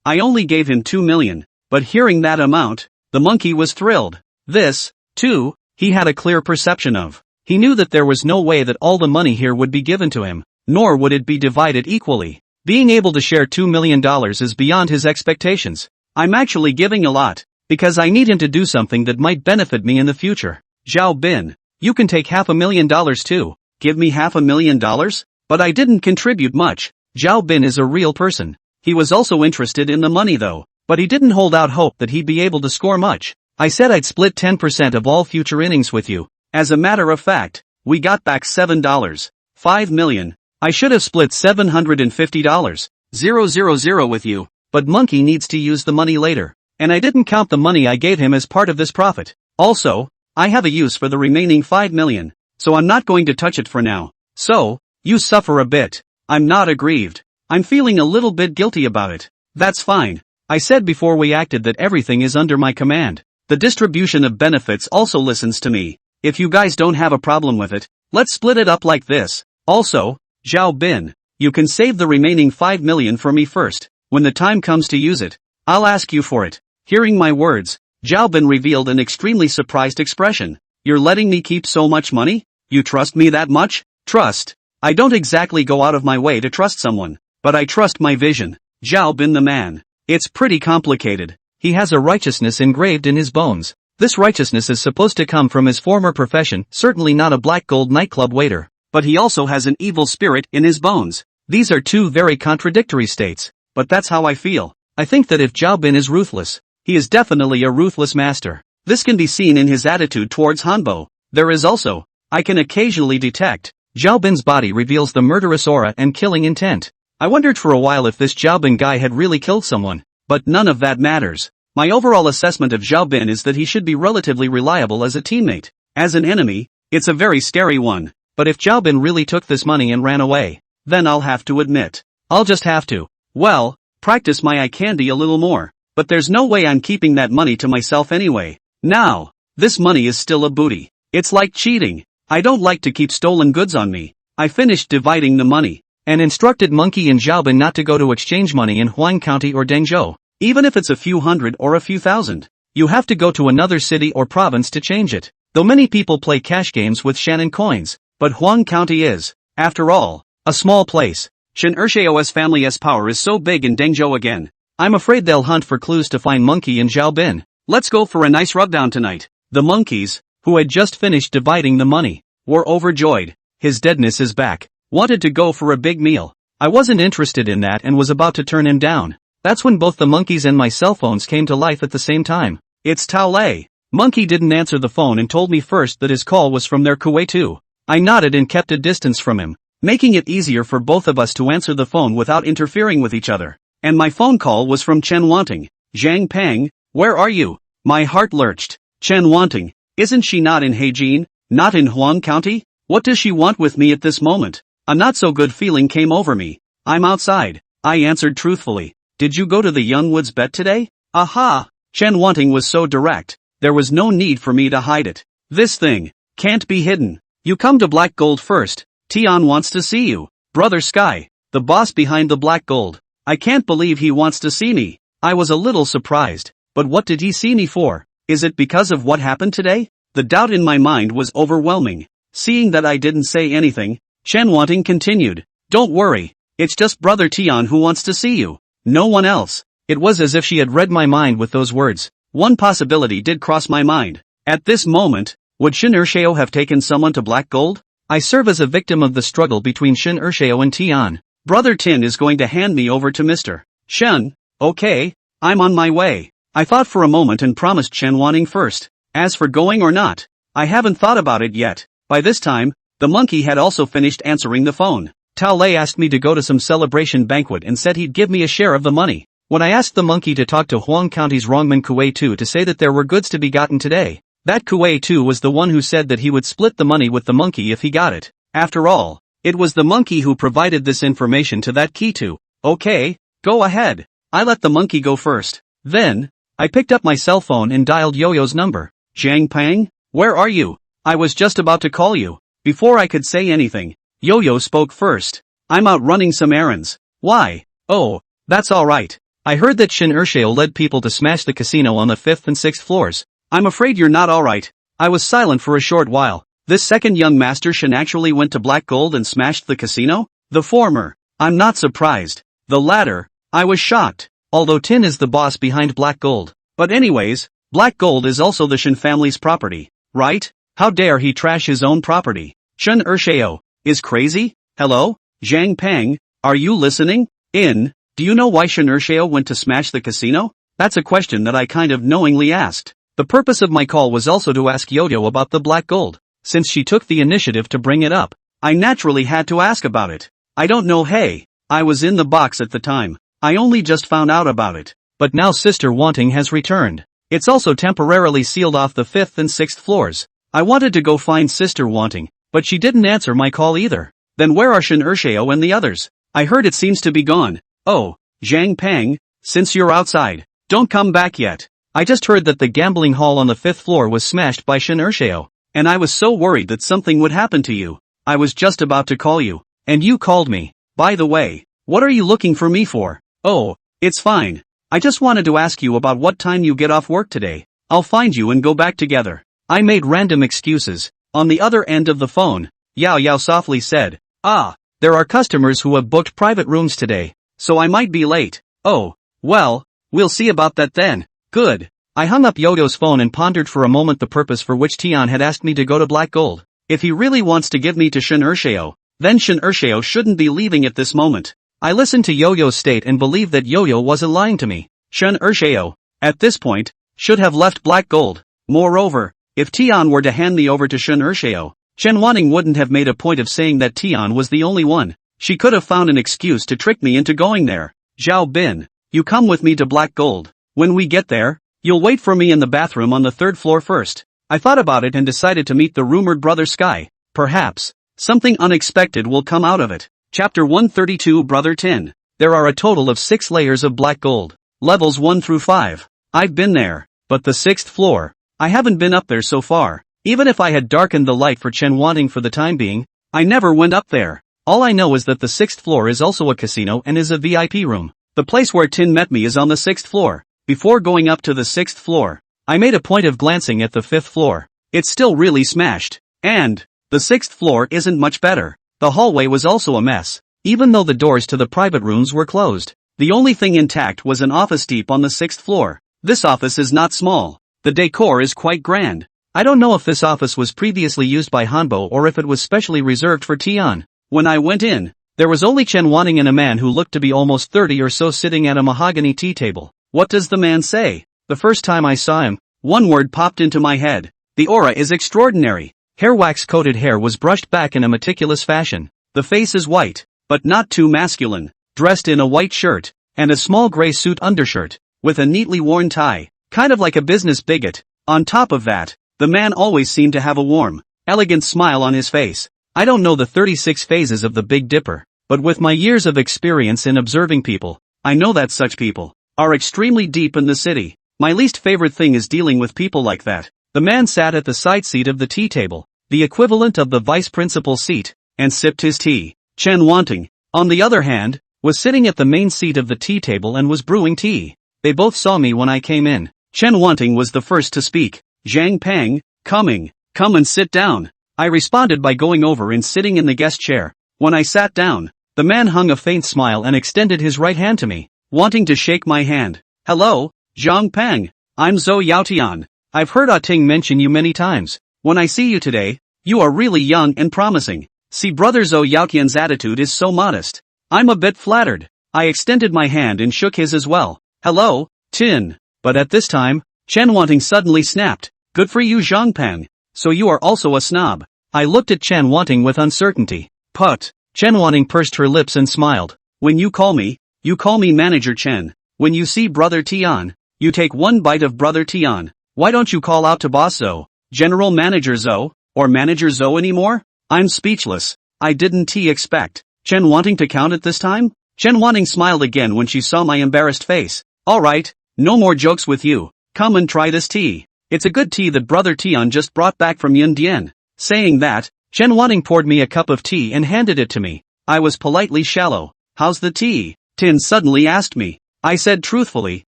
I only gave him $2 million, but hearing that amount, the monkey was thrilled. This, too, he had a clear perception of. He knew that there was no way that all the money here would be given to him, nor would it be divided equally. Being able to share $2 million is beyond his expectations. I'm actually giving a lot, because I need him to do something that might benefit me in the future. Xiaobin, you can take $500,000 too. Give me $500,000? But I didn't contribute much. Xiaobin is a real person. He was also interested in the money though, but he didn't hold out hope that he'd be able to score much. I said I'd split 10% of all future innings with you. As a matter of fact, we got back $7.5 million. I should have split $750,000 with you, but Monkey needs to use the money later, and I didn't count the money I gave him as part of this profit. Also, I have a use for the remaining $5 million, so I'm not going to touch it for now. So, you suffer a bit. I'm not aggrieved. I'm feeling a little bit guilty about it. That's fine. I said before we acted that everything is under my command. The distribution of benefits also listens to me. If you guys don't have a problem with it, let's split it up like this. Also, Xiaobin, you can save the remaining $5 million for me first. When the time comes to use it, I'll ask you for it. Hearing my words, Xiaobin revealed an extremely surprised expression. You're letting me keep so much money? You trust me that much? Trust? I don't exactly go out of my way to trust someone, but I trust my vision. Xiaobin the man. It's pretty complicated. He has a righteousness engraved in his bones. This righteousness is supposed to come from his former profession, certainly not a black gold nightclub waiter. But he also has an evil spirit in his bones. These are two very contradictory states, but that's how I feel. I think that if Xiaobin is ruthless, he is definitely a ruthless master. This can be seen in his attitude towards Hanbo. There is also, I can occasionally detect, Xiaobin's body reveals the murderous aura and killing intent. I wondered for a while if this Xiaobin guy had really killed someone, but none of that matters. My overall assessment of Xiaobin is that he should be relatively reliable as a teammate. As an enemy, it's a very scary one. But if Xiaobin really took this money and ran away, then I'll have to admit. I'll just have to, well, practice my eye candy a little more. But there's no way I'm keeping that money to myself anyway. Now, this money is still a booty. It's like cheating. I don't like to keep stolen goods on me. I finished dividing the money, and instructed Monkey and Xiaobin not to go to exchange money in Huang County or Dengzhou. Even if it's a few hundred or a few thousand, you have to go to another city or province to change it. Though many people play cash games with Shannon coins, but Huang County is, after all, a small place. Shen Ershao's family's power is so big in Dengzhou again. I'm afraid they'll hunt for clues to find Monkey and Xiaobin. Let's go for a nice rubdown tonight. The monkeys, who had just finished dividing the money, were overjoyed. His deadness is back. Wanted to go for a big meal. I wasn't interested in that and was about to turn him down. That's when both the monkeys and my cell phones came to life at the same time. It's Tao Lei. Monkey didn't answer the phone and told me first that his call was from their Kuwait. I nodded and kept a distance from him, making it easier for both of us to answer the phone without interfering with each other. And my phone call was from Chen Wanting. Zhang Peng, where are you? My heart lurched. Chen Wanting, isn't she not in Heijin, not in Huang County? What does she want with me at this moment? A not so good feeling came over me. I'm outside, I answered truthfully. Did you go to the Youngwoods bet today? Aha! Chen Wanting was so direct, there was no need for me to hide it. This thing can't be hidden. You come to Black Gold first. Tian wants to see you. Brother Sky, the boss behind the Black Gold. I can't believe he wants to see me. I was a little surprised, but what did he see me for? Is it because of what happened today? The doubt in my mind was overwhelming. Seeing that I didn't say anything, Chen Wanting continued. Don't worry. It's just Brother Tian who wants to see you. No one else. It was as if she had read my mind with those words. One possibility did cross my mind. At this moment, would Shin Ershao have taken someone to Black Gold? I serve as a victim of the struggle between Shin Ershao and Tian. Brother Tin is going to hand me over to Mr. Shen. Okay, I'm on my way. I thought for a moment and promised Chen Wanting first. As for going or not, I haven't thought about it yet. By this time, the monkey had also finished answering the phone. Tao Lei asked me to go to some celebration banquet and said he'd give me a share of the money. When I asked the monkey to talk to Huang County's Rongman Kuei Tu to say that there were goods to be gotten today, that Kuei Tu was the one who said that he would split the money with the monkey if he got it. After all, it was the monkey who provided this information to that Kitu. Okay, go ahead. I let the monkey go first. Then, I picked up my cell phone and dialed Yo-Yo's number. Zhang Pang, where are you? I was just about to call you. Before I could say anything, Yo-Yo spoke first. I'm out running some errands. Why? Oh, that's alright. I heard that Shin Ershao led people to smash the casino on the 5th and 6th floors. I'm afraid you're not alright. I was silent for a short while. This second young master Shin actually went to Black Gold and smashed the casino? The former, I'm not surprised. The latter, I was shocked. Although Tin is the boss behind Black Gold. But anyways, Black Gold is also the Shin family's property, right? How dare he trash his own property? Shin Ershao is crazy? Hello? Zhang Pang, are you listening? Do you know why Shin Ershao went to smash the casino? That's a question that I kind of knowingly asked. The purpose of my call was also to ask Yo-Yo about the Black Gold. Since she took the initiative to bring it up, I naturally had to ask about it. I don't know, hey, I was in the box at the time. I only just found out about it. But now Sister Wanting has returned. It's also temporarily sealed off the 5th and 6th floors. I wanted to go find Sister Wanting, but she didn't answer my call either. Then where are Shin Ershao and the others? I heard it seems to be gone. Oh, Zhang Pang, since you're outside, don't come back yet. I just heard that the gambling hall on the 5th floor was smashed by Shin Ershao, and I was so worried that something would happen to you. I was just about to call you, and you called me. By the way, what are you looking for me for? Oh, it's fine. I just wanted to ask you about what time you get off work today. I'll find you and go back together. I made random excuses. On the other end of the phone, Yao Yao softly said, there are customers who have booked private rooms today, so I might be late. Oh, well, we'll see about that then. Good. I hung up Yo-Yo's phone and pondered for a moment the purpose for which Tian had asked me to go to Black Gold. If he really wants to give me to Shin Ershao, then Shin Ershao shouldn't be leaving at this moment. I listened to Yo-Yo's state and believed that Yo-Yo wasn't lying to me. Shin Ershao, at this point, should have left Black Gold. Moreover, if Tian were to hand me over to Shin Ershao, Chen Wanting wouldn't have made a point of saying that Tian was the only one. She could have found an excuse to trick me into going there. Zhao Bin, you come with me to Black Gold. When we get there, you'll wait for me in the bathroom on the 3rd floor first. I thought about it and decided to meet the rumored Brother Sky. Perhaps something unexpected will come out of it. Chapter 132 Brother Tin. There are a total of 6 layers of Black Gold. Levels 1 through 5. I've been there, but the 6th floor, I haven't been up there so far. Even if I had darkened the light for Chen Wanting for the time being, I never went up there. All I know is that the 6th floor is also a casino and is a VIP room. The place where Tin met me is on the 6th floor. Before going up to the 6th floor, I made a point of glancing at the 5th floor. It's still really smashed. And the 6th floor isn't much better. The hallway was also a mess. Even though the doors to the private rooms were closed, the only thing intact was an office deep on the 6th floor. This office is not small. The decor is quite grand. I don't know if this office was previously used by Hanbo or if it was specially reserved for Tian. When I went in, there was only Chen Wanting and a man who looked to be almost 30 or so sitting at a mahogany tea table. What does the man say? The first time I saw him, one word popped into my head. The aura is extraordinary. Hair wax-coated hair was brushed back in a meticulous fashion. The face is white, but not too masculine, dressed in a white shirt, and a small gray suit undershirt, with a neatly worn tie, kind of like a business bigot. On top of that, the man always seemed to have a warm, elegant smile on his face. I don't know the 36 phases of the Big Dipper, but with my years of experience in observing people, I know that such people are extremely deep in the city. My least favorite thing is dealing with people like that. The man sat at the side seat of the tea table, the equivalent of the vice principal's seat, and sipped his tea. Chen Wanting, on the other hand, was sitting at the main seat of the tea table and was brewing tea. They both saw me when I came in. Chen Wanting was the first to speak. Zhang Pang, come and sit down. I responded by going over and sitting in the guest chair. When I sat down, the man hung a faint smile and extended his right hand to me, wanting to shake my hand. Hello, Zhang Peng. I'm Zhou Yaotian. I've heard Ah Ting mention you many times. When I see you today, you are really young and promising. See, brother Zhou Yaotian's attitude is so modest. I'm a bit flattered. I extended my hand and shook his as well. Hello, Tin. But at this time, Chen Wanting suddenly snapped. Good for you, Zhang Peng. So you are also a snob. I looked at Chen Wanting with uncertainty. Put. Chen Wanting pursed her lips and smiled. When you call me Manager Chen. When you see Brother Tian, you take one bite of Brother Tian. Why don't you call out to Boss Zhou, General Manager Zhou, or Manager Zhou anymore? I'm speechless. I didn't expect Chen Wanting to count it this time? Chen Wanting smiled again when she saw my embarrassed face. Alright, no more jokes with you. Come and try this tea. It's a good tea that Brother Tian just brought back from Yundian. Saying that, Chen Wanting poured me a cup of tea and handed it to me. I was politely shallow. How's the tea? Tin suddenly asked me. I said truthfully,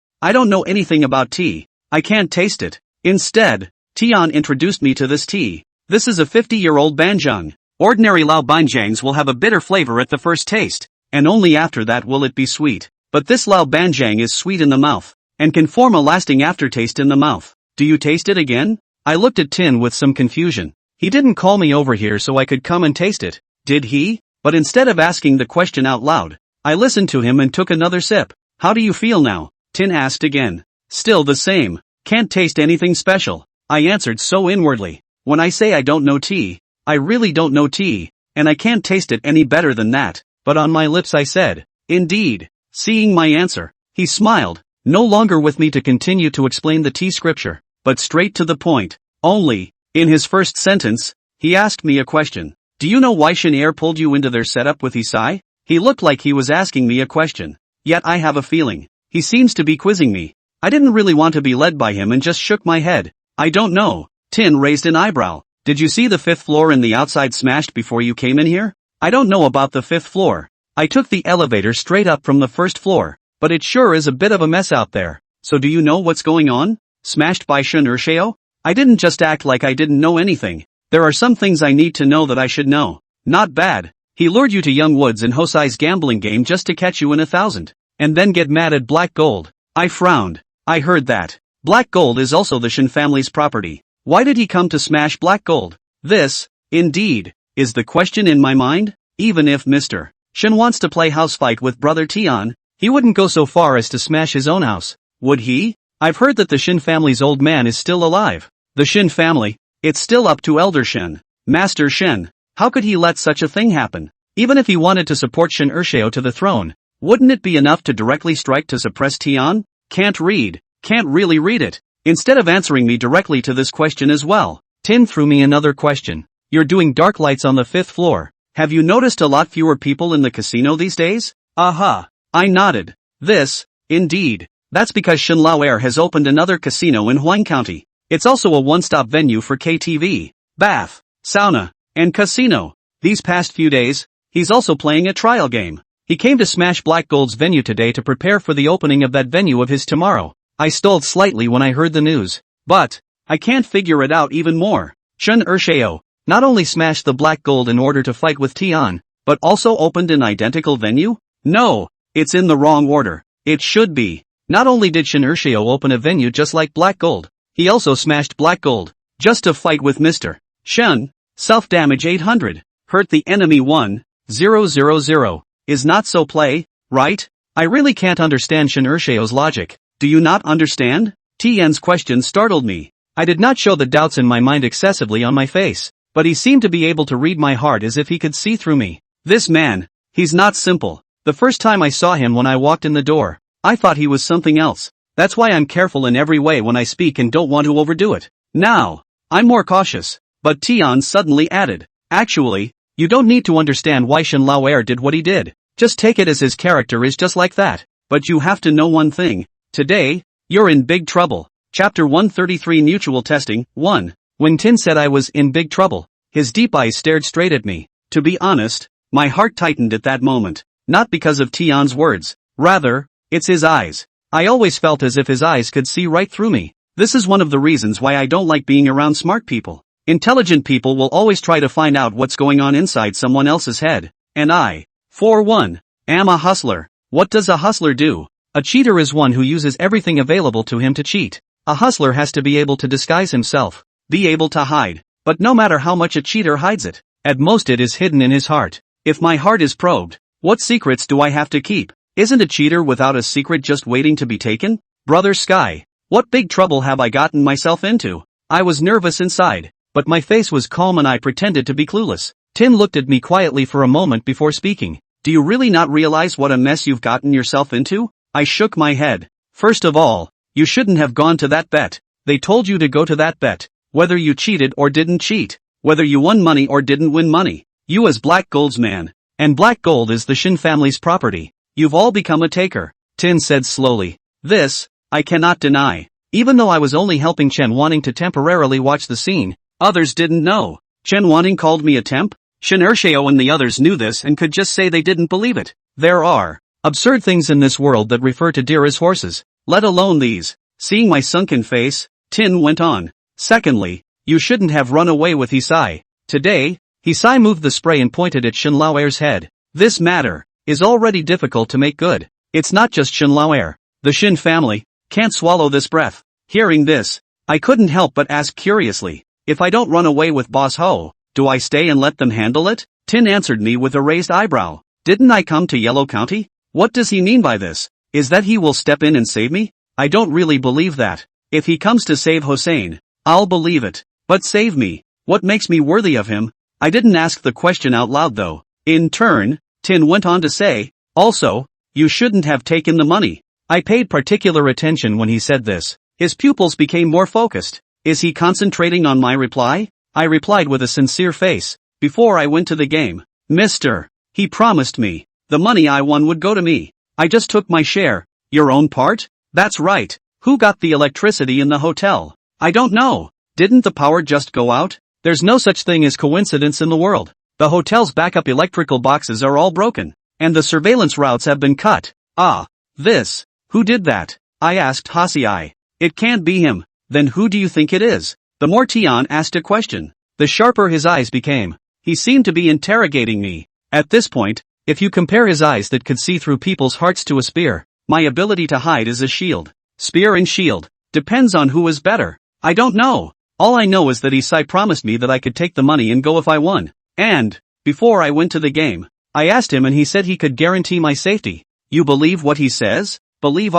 I don't know anything about tea. I can't taste it. Instead, Tian introduced me to this tea. This is a 50-year-old banjiang. Ordinary Lao banjiangs will have a bitter flavor at the first taste, and only after that will it be sweet. But this Lao banjiang is sweet in the mouth, and can form a lasting aftertaste in the mouth. Do you taste it again? I looked at Tin with some confusion. He didn't call me over here so I could come and taste it, did he? But instead of asking the question out loud, I listened to him and took another sip. How do you feel now? Tin asked again. Still the same. Can't taste anything special. I answered so inwardly. When I say I don't know tea, I really don't know tea, and I can't taste it any better than that. But on my lips I said, indeed. Seeing my answer, he smiled, no longer with me to continue to explain the tea scripture, but straight to the point. Only, in his first sentence, he asked me a question. Do you know why Shin Air pulled you into their setup with Isai? He looked like he was asking me a question. Yet I have a feeling. He seems to be quizzing me. I didn't really want to be led by him and just shook my head. I don't know. Tin raised an eyebrow. Did you see the 5th floor and the outside smashed before you came in here? I don't know about the 5th floor. I took the elevator straight up from the 1st floor, but it sure is a bit of a mess out there. So do you know what's going on? Smashed by Shun Ershao? I didn't just act like I didn't know anything. There are some things I need to know that I should know. Not bad. He lured you to Young Woods and Hosai's gambling game just to catch you in 1,000, and then get mad at Black Gold. I frowned. I heard that. Black Gold is also the Shin family's property. Why did he come to smash Black Gold? This, indeed, is the question in my mind. Even if Mr. Shin wants to play house fight with Brother Tian, he wouldn't go so far as to smash his own house, would he? I've heard that the Shin family's old man is still alive. The Shin family? It's still up to Elder Shin. Master Shin. How could he let such a thing happen? Even if he wanted to support Shin Ershao to the throne, wouldn't it be enough to directly strike to suppress Tian? Can't really read it. Instead of answering me directly to this question as well, Tin threw me another question. You're doing dark lights on the 5th floor. Have you noticed a lot fewer people in the casino these days? Aha. I nodded. This, indeed. That's because Shin Lao Air has opened another casino in Huang County. It's also a one-stop venue for KTV, bath, sauna, and casino. These past few days, he's also playing a trial game. He came to smash Black Gold's venue today to prepare for the opening of that venue of his tomorrow. I stalled slightly when I heard the news. But, I can't figure it out even more. Shin Ershao not only smashed the Black Gold in order to fight with Tian, but also opened an identical venue? No, it's in the wrong order. It should be. Not only did Shin Ershao open a venue just like Black Gold, he also smashed Black Gold, just to fight with Mr. Shin. Self-damage 800. Hurt the enemy 1,000. Is not so play, right? I really can't understand Shin Ershao's logic. Do you not understand? Tian's question startled me. I did not show the doubts in my mind excessively on my face, but he seemed to be able to read my heart as if he could see through me. This man, he's not simple. The first time I saw him when I walked in the door, I thought he was something else. That's why I'm careful in every way when I speak and don't want to overdo it. Now, I'm more cautious. But Tian suddenly added, actually, you don't need to understand why Shin Lao Air did what he did. Just take it as his character is just like that. But you have to know one thing. Today, you're in big trouble. Chapter 133 Mutual Testing, 1. When Tin said I was in big trouble, his deep eyes stared straight at me. To be honest, my heart tightened at that moment. Not because of Tian's words. Rather, it's his eyes. I always felt as if his eyes could see right through me. This is one of the reasons why I don't like being around smart people. Intelligent people will always try to find out what's going on inside someone else's head. And I, for one, am a hustler. What does a hustler do? A cheater is one who uses everything available to him to cheat. A hustler has to be able to disguise himself, be able to hide. But no matter how much a cheater hides it, at most it is hidden in his heart. If my heart is probed, what secrets do I have to keep? Isn't a cheater without a secret just waiting to be taken? Brother Sky, what big trouble have I gotten myself into? I was nervous inside, but my face was calm and I pretended to be clueless. Tin looked at me quietly for a moment before speaking. Do you really not realize what a mess you've gotten yourself into? I shook my head. First of all, you shouldn't have gone to that bet. They told you to go to that bet. Whether you cheated or didn't cheat. Whether you won money or didn't win money. You as Black Gold's man. And Black Gold is the Shin family's property. You've all become a taker. Tin said slowly. This, I cannot deny. Even though I was only helping Chen Wanting to temporarily watch the scene, others didn't know. Chen Wanting called me a temp? Shin Ershao and the others knew this and could just say they didn't believe it. There are absurd things in this world that refer to deer as horses, let alone these. Seeing my sunken face, Tin went on. Secondly, you shouldn't have run away with Hisai. Today, Hisai moved the spray and pointed at Shin Laoer's head. This matter is already difficult to make good. It's not just Shin Laoer. The Shin family can't swallow this breath. Hearing this, I couldn't help but ask curiously, if I don't run away with Boss Ho, do I stay and let them handle it? Tin answered me with a raised eyebrow. Didn't I come to Yellow County? What does he mean by this? Is that he will step in and save me? I don't really believe that. If he comes to save Hossein, I'll believe it. But save me. What makes me worthy of him? I didn't ask the question out loud though. In turn, Tin went on to say, also, you shouldn't have taken the money. I paid particular attention when he said this. His pupils became more focused. Is he concentrating on my reply? I replied with a sincere face. Before I went to the game, Mr. He promised me, the money I won would go to me. I just took my share. Your own part? That's right. Who got the electricity in the hotel? I don't know. Didn't the power just go out? There's no such thing as coincidence in the world. The hotel's backup electrical boxes are all broken, and the surveillance routes have been cut. Ah, this. Who did that? I asked Hasiai. It can't be him. Then who do you think it is? The more Tian asked a question, the sharper his eyes became. He seemed to be interrogating me. At this point, if you compare his eyes that could see through people's hearts to a spear, my ability to hide is a shield. Spear and shield. Depends on who is better. I don't know. All I know is that Isai promised me that I could take the money and go if I won. And, before I went to the game, I asked him and he said he could guarantee my safety. You believe what he says? Believe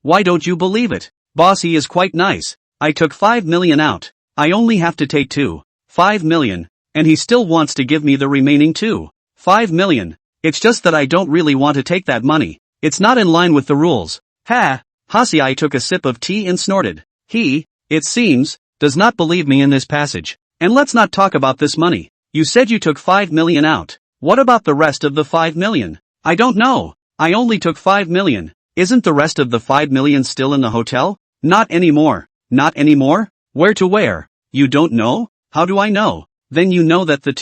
why don't you believe it? Boss, he is quite nice. I took 5 million out. I only have to take 5 million, and he still wants to give me the remaining 5 million. It's just that I don't really want to take that money. It's not in line with the rules. Ha! Hasiai took a sip of tea and snorted. He, it seems, does not believe me in this passage. And let's not talk about this money. You said you took 5 million out. What about the rest of the 5 million? I don't know. I only took 5 million. Isn't the rest of the 5 million still in the hotel? Not anymore. Not anymore? Where to where? You don't know? How do I know? Then you know that the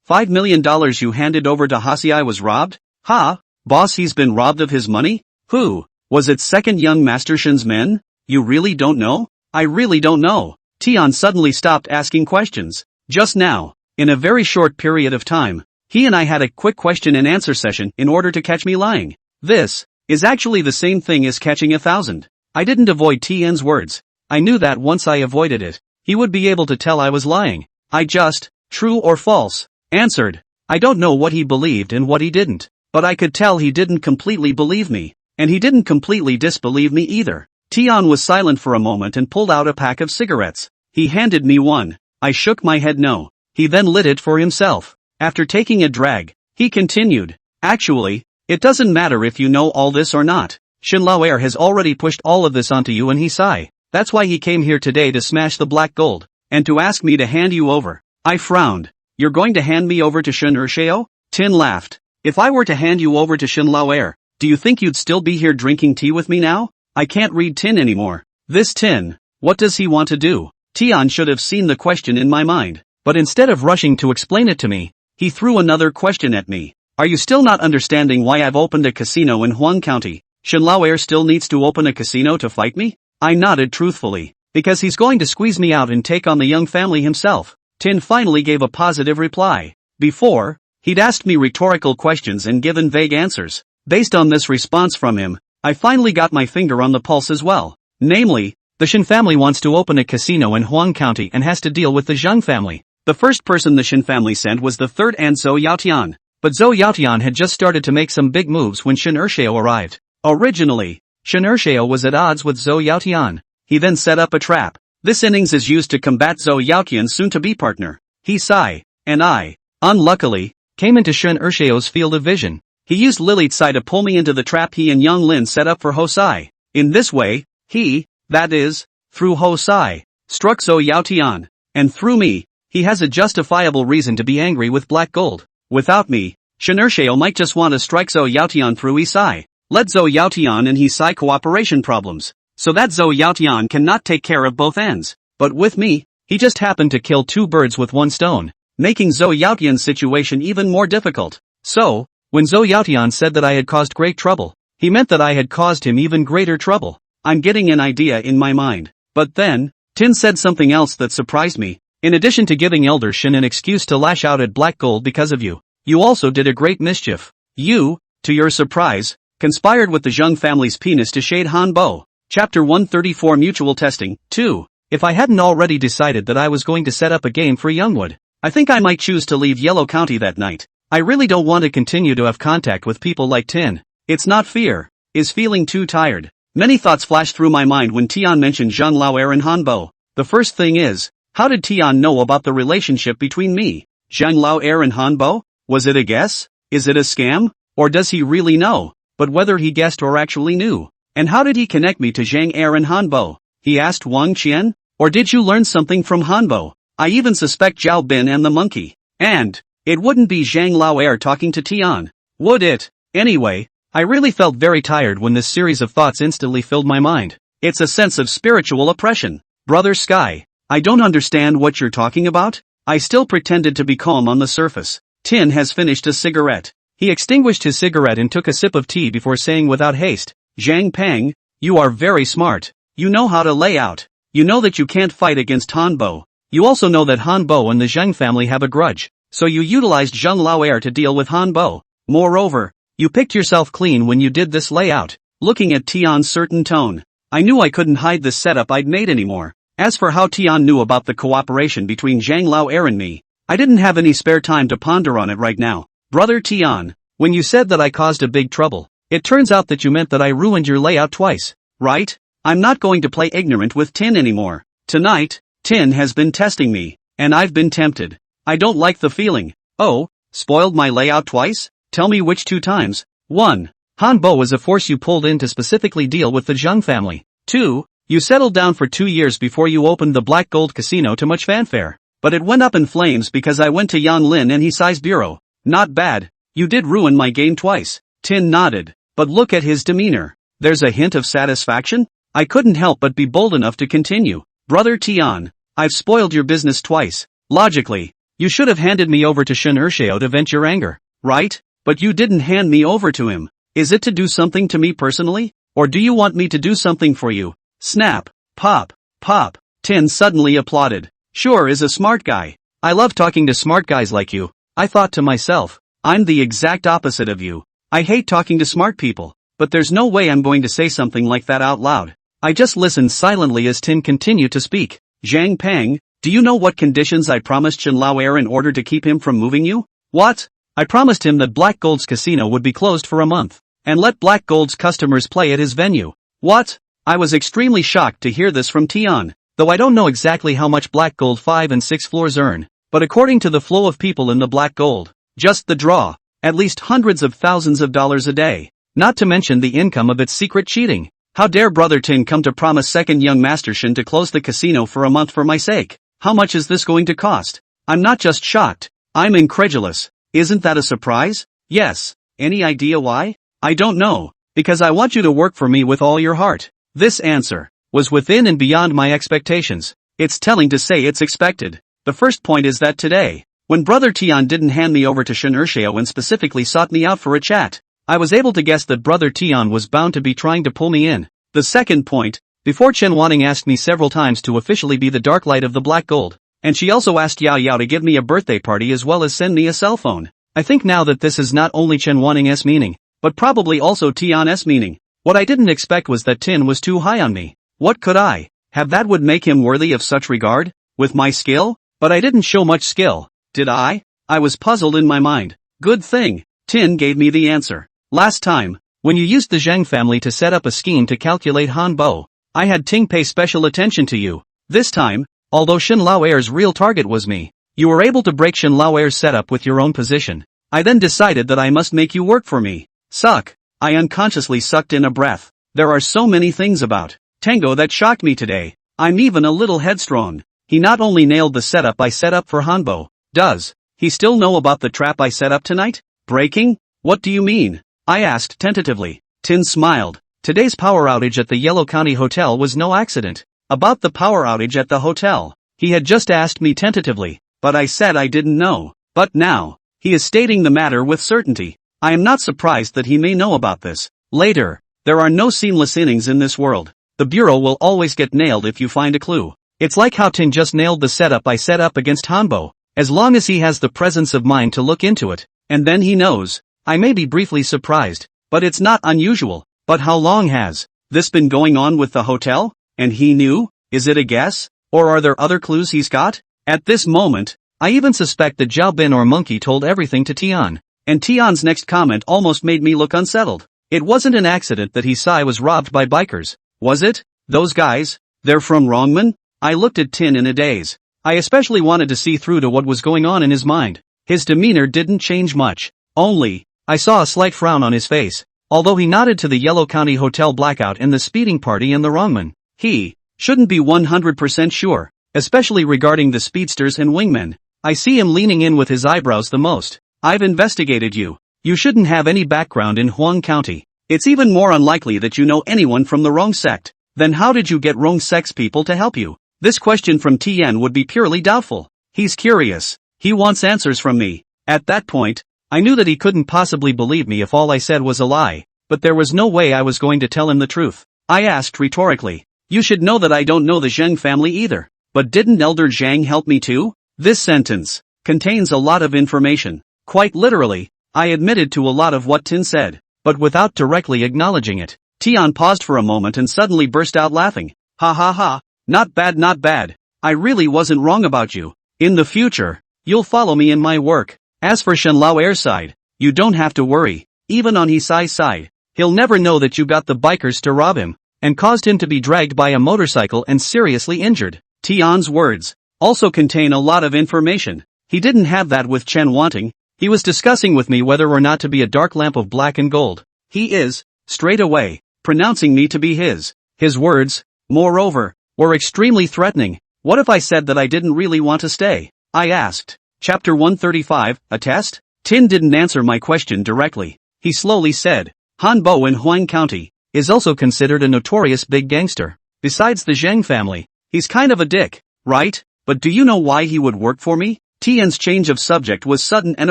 $5 million you handed over to Hasiai was robbed? Ha! Boss, he's been robbed of his money? Who? Was it second young Master Shin's men? You really don't know? I really don't know. Tian suddenly stopped asking questions. Just now, in a very short period of time, he and I had a quick question and answer session in order to catch me lying. This is actually the same thing as catching 1,000. I didn't avoid Tian's words. I knew that once I avoided it, he would be able to tell I was lying. I just, true or false, answered. I don't know what he believed and what he didn't, but I could tell he didn't completely believe me, and he didn't completely disbelieve me either. Tian was silent for a moment and pulled out a pack of cigarettes. He handed me one. I shook my head no. He then lit it for himself. After taking a drag, he continued. Actually, it doesn't matter if you know all this or not. Shin Laoer has already pushed all of this onto you and Hisai. That's why he came here today to smash the black gold, and to ask me to hand you over. I frowned. You're going to hand me over to Shin Ershao? Tin laughed. If I were to hand you over to Shin Laoer, do you think you'd still be here drinking tea with me now? I can't read Tin anymore. This Tin, what does he want to do? Tian should have seen the question in my mind, but instead of rushing to explain it to me, he threw another question at me. Are you still not understanding why I've opened a casino in Huang County? Shin Laoer still needs to open a casino to fight me? I nodded truthfully. Because he's going to squeeze me out and take on the young family himself. Tin finally gave a positive reply. Before, he'd asked me rhetorical questions and given vague answers. Based on this response from him, I finally got my finger on the pulse as well. Namely, the Shin family wants to open a casino in Huang County and has to deal with the Zhang family. The first person the Shin family sent was the third aunt Zhou Yaotian. But Zhou Yaotian had just started to make some big moves when Shin Ershao arrived. Originally, Shin Ershao was at odds with Zhou Yaotian. He then set up a trap. This innings is used to combat Zhou Yaotian's soon-to-be partner. He Sai, and I, unluckily, came into Shin Ershao's field of vision. He used Lily Tsai to pull me into the trap he and Yang Lin set up for Ho Sai. In this way, he, that is, through Ho Sai, struck Zhou Yaotian. And through me, he has a justifiable reason to be angry with Black Gold. Without me, Shin Ershao might just want to strike Zhou Yaotian through Isai. Let Zhou Yaotian and Isai cooperation problems, so that Zhou Yaotian cannot take care of both ends. But with me, he just happened to kill two birds with one stone, making Zhou Yaotian's situation even more difficult. So, when Zhou Yaotian said that I had caused great trouble, he meant that I had caused him even greater trouble. I'm getting an idea in my mind. But then, Tin said something else that surprised me. In addition to giving Elder Shin an excuse to lash out at Black Gold because of you, you also did a great mischief. You, to your surprise, conspired with the Zheng family's penis to shade Han Bo. Chapter 134 Mutual Testing. 2. If I hadn't already decided that I was going to set up a game for Youngwood, I think I might choose to leave Yellow County that night. I really don't want to continue to have contact with people like Tin. It's not fear, is feeling too tired. Many thoughts flashed through my mind when Tian mentioned Zhang Laoer and Han Bo. The first thing is, how did Tian know about the relationship between me, Zhang Laoer and Han Bo? Was it a guess? Is it a scam? Or does he really know? But whether he guessed or actually knew. And how did he connect me to Zhang Er and Han Bo? He asked Wang Qian. Or did you learn something from Han Bo? I even suspect Zhao Bin and the monkey. And, it wouldn't be Zhang Laoer talking to Tian, would it? Anyway, I really felt very tired when this series of thoughts instantly filled my mind. It's a sense of spiritual oppression. Brother Sky, I don't understand what you're talking about. I still pretended to be calm on the surface. Tin has finished a cigarette. He extinguished his cigarette and took a sip of tea before saying without haste, Zhang Peng, you are very smart. You know how to lay out. You know that you can't fight against Han Bo. You also know that Han Bo and the Zheng family have a grudge. So you utilized Zhang Laoer to deal with Han Bo. Moreover, you picked yourself clean when you did this layout. Looking at Tian's certain tone, I knew I couldn't hide this setup I'd made anymore. As for how Tian knew about the cooperation between Zhang Laoer and me, I didn't have any spare time to ponder on it right now. Brother Tian, when you said that I caused a big trouble, it turns out that you meant that I ruined your layout twice, right? I'm not going to play ignorant with Tin anymore. Tonight, Tin has been testing me, and I've been tempted. I don't like the feeling. Oh, spoiled my layout twice? Tell me which 2 times. 1. Han Bo was a force you pulled in to specifically deal with the Zheng family. 2. You settled down for 2 years before you opened the Black Gold Casino to much fanfare. But it went up in flames because I went to Yang Lin and Hisai's bureau. Not bad. You did ruin my game twice. Tin nodded. But look at his demeanor. There's a hint of satisfaction? I couldn't help but be bold enough to continue. Brother Tian, I've spoiled your business twice. Logically, you should have handed me over to Shin Ershao to vent your anger, right? But you didn't hand me over to him. Is it to do something to me personally? Or do you want me to do something for you? Snap. Pop. Pop. Tin suddenly applauded. Sure is a smart guy. I love talking to smart guys like you. I thought to myself, I'm the exact opposite of you. I hate talking to smart people, but there's no way I'm going to say something like that out loud. I just listened silently as Tin continued to speak. Zhang Peng, do you know what conditions I promised Shin Laoer in order to keep him from moving you? What? I promised him that Black Gold's casino would be closed for a month, and let Black Gold's customers play at his venue. What? I was extremely shocked to hear this from Tian. Though I don't know exactly how much Black Gold 5 and 6 floors earn, but according to the flow of people in the Black Gold, just the draw, at least hundreds of thousands of dollars a day, not to mention the income of its secret cheating. How dare Brother Tin come to promise second young Master Shin to close the casino for a month for my sake? How much is this going to cost? I'm not just shocked, I'm incredulous. Isn't that a surprise? Yes. Any idea why? I don't know, because I want you to work for me with all your heart. This answer was within and beyond my expectations. It's telling to say it's expected. The first point is that today, when Brother Tian didn't hand me over to Shin Ershao and specifically sought me out for a chat, I was able to guess that Brother Tian was bound to be trying to pull me in. The second point, before Chen Wanning asked me several times to officially be the dark light of the Black Gold, and she also asked Yao Yao to give me a birthday party as well as send me a cell phone. I think now that this is not only Chen Wanting's meaning, but probably also Tian's meaning. What I didn't expect was that Tin was too high on me. What could I have that would make him worthy of such regard? With my skill? But I didn't show much skill, did I? I was puzzled in my mind. Good thing Tin gave me the answer. Last time, when you used the Zhang family to set up a scheme to calculate Han Bo, I had Ting pay special attention to you. This time, although Shin Lao Air's real target was me, you were able to break Shin Lao Air's setup with your own position. I then decided that I must make you work for me. Suck. I unconsciously sucked in a breath. There are so many things about Tango that shocked me today. I'm even a little headstrong. He not only nailed the setup I set up for Hanbo, does he still know about the trap I set up tonight? Breaking? What do you mean? I asked tentatively. Tin smiled. Today's power outage at the Yellow County Hotel was no accident. About the power outage at the hotel, he had just asked me tentatively, but I said I didn't know. But now, he is stating the matter with certainty. I am not surprised that he may know about this. Later, there are no seamless innings in this world. The bureau will always get nailed if you find a clue. It's like how Tin just nailed the setup I set up against Hanbo, as long as he has the presence of mind to look into it, and then he knows. I may be briefly surprised, but it's not unusual. But how long has this been going on with the hotel? And he knew? Is it a guess? Or are there other clues he's got? At this moment, I even suspect that Zhao Bin or Monkey told everything to Tian. And Tian's next comment almost made me look unsettled. It wasn't an accident that he saw I was robbed by bikers, was it? Those guys? They're from Rongmen? I looked at Tin in a daze. I especially wanted to see through to what was going on in his mind. His demeanor didn't change much. Only, I saw a slight frown on his face. Although he nodded to the Yellow County Hotel blackout and the speeding party in the Rongmen, he shouldn't be 100% sure, especially regarding the speedsters and wingmen. I see him leaning in with his eyebrows the most. I've investigated you. You shouldn't have any background in Huang County. It's even more unlikely that you know anyone from the Rong sect. Then how did you get Rong sect's people to help you? This question from Tian would be purely doubtful. He's curious. He wants answers from me. At that point, I knew that he couldn't possibly believe me if all I said was a lie, but there was no way I was going to tell him the truth. I asked rhetorically. You should know that I don't know the Zhang family either. But didn't Elder Zhang help me too? This sentence contains a lot of information. Quite literally, I admitted to a lot of what Tin said, but without directly acknowledging it. Tian paused for a moment and suddenly burst out laughing. Ha ha ha, not bad not bad. I really wasn't wrong about you. In the future, you'll follow me in my work. As for Shen Lao Air's side, you don't have to worry. Even on Hisai's side, he'll never know that you got the bikers to rob him, and caused him to be dragged by a motorcycle and seriously injured. Tian's words also contain a lot of information. He didn't have that with Chen Wanting. He was discussing with me whether or not to be a dark lamp of black and gold. He is, straight away, pronouncing me to be his. His words, moreover, were extremely threatening. What if I said that I didn't really want to stay? I asked. Chapter 135, a test? Tin didn't answer my question directly. He slowly said, Han Bo in Huang County is also considered a notorious big gangster. Besides the Zhang family, he's kind of a dick, right? But do you know why he would work for me? Tian's change of subject was sudden and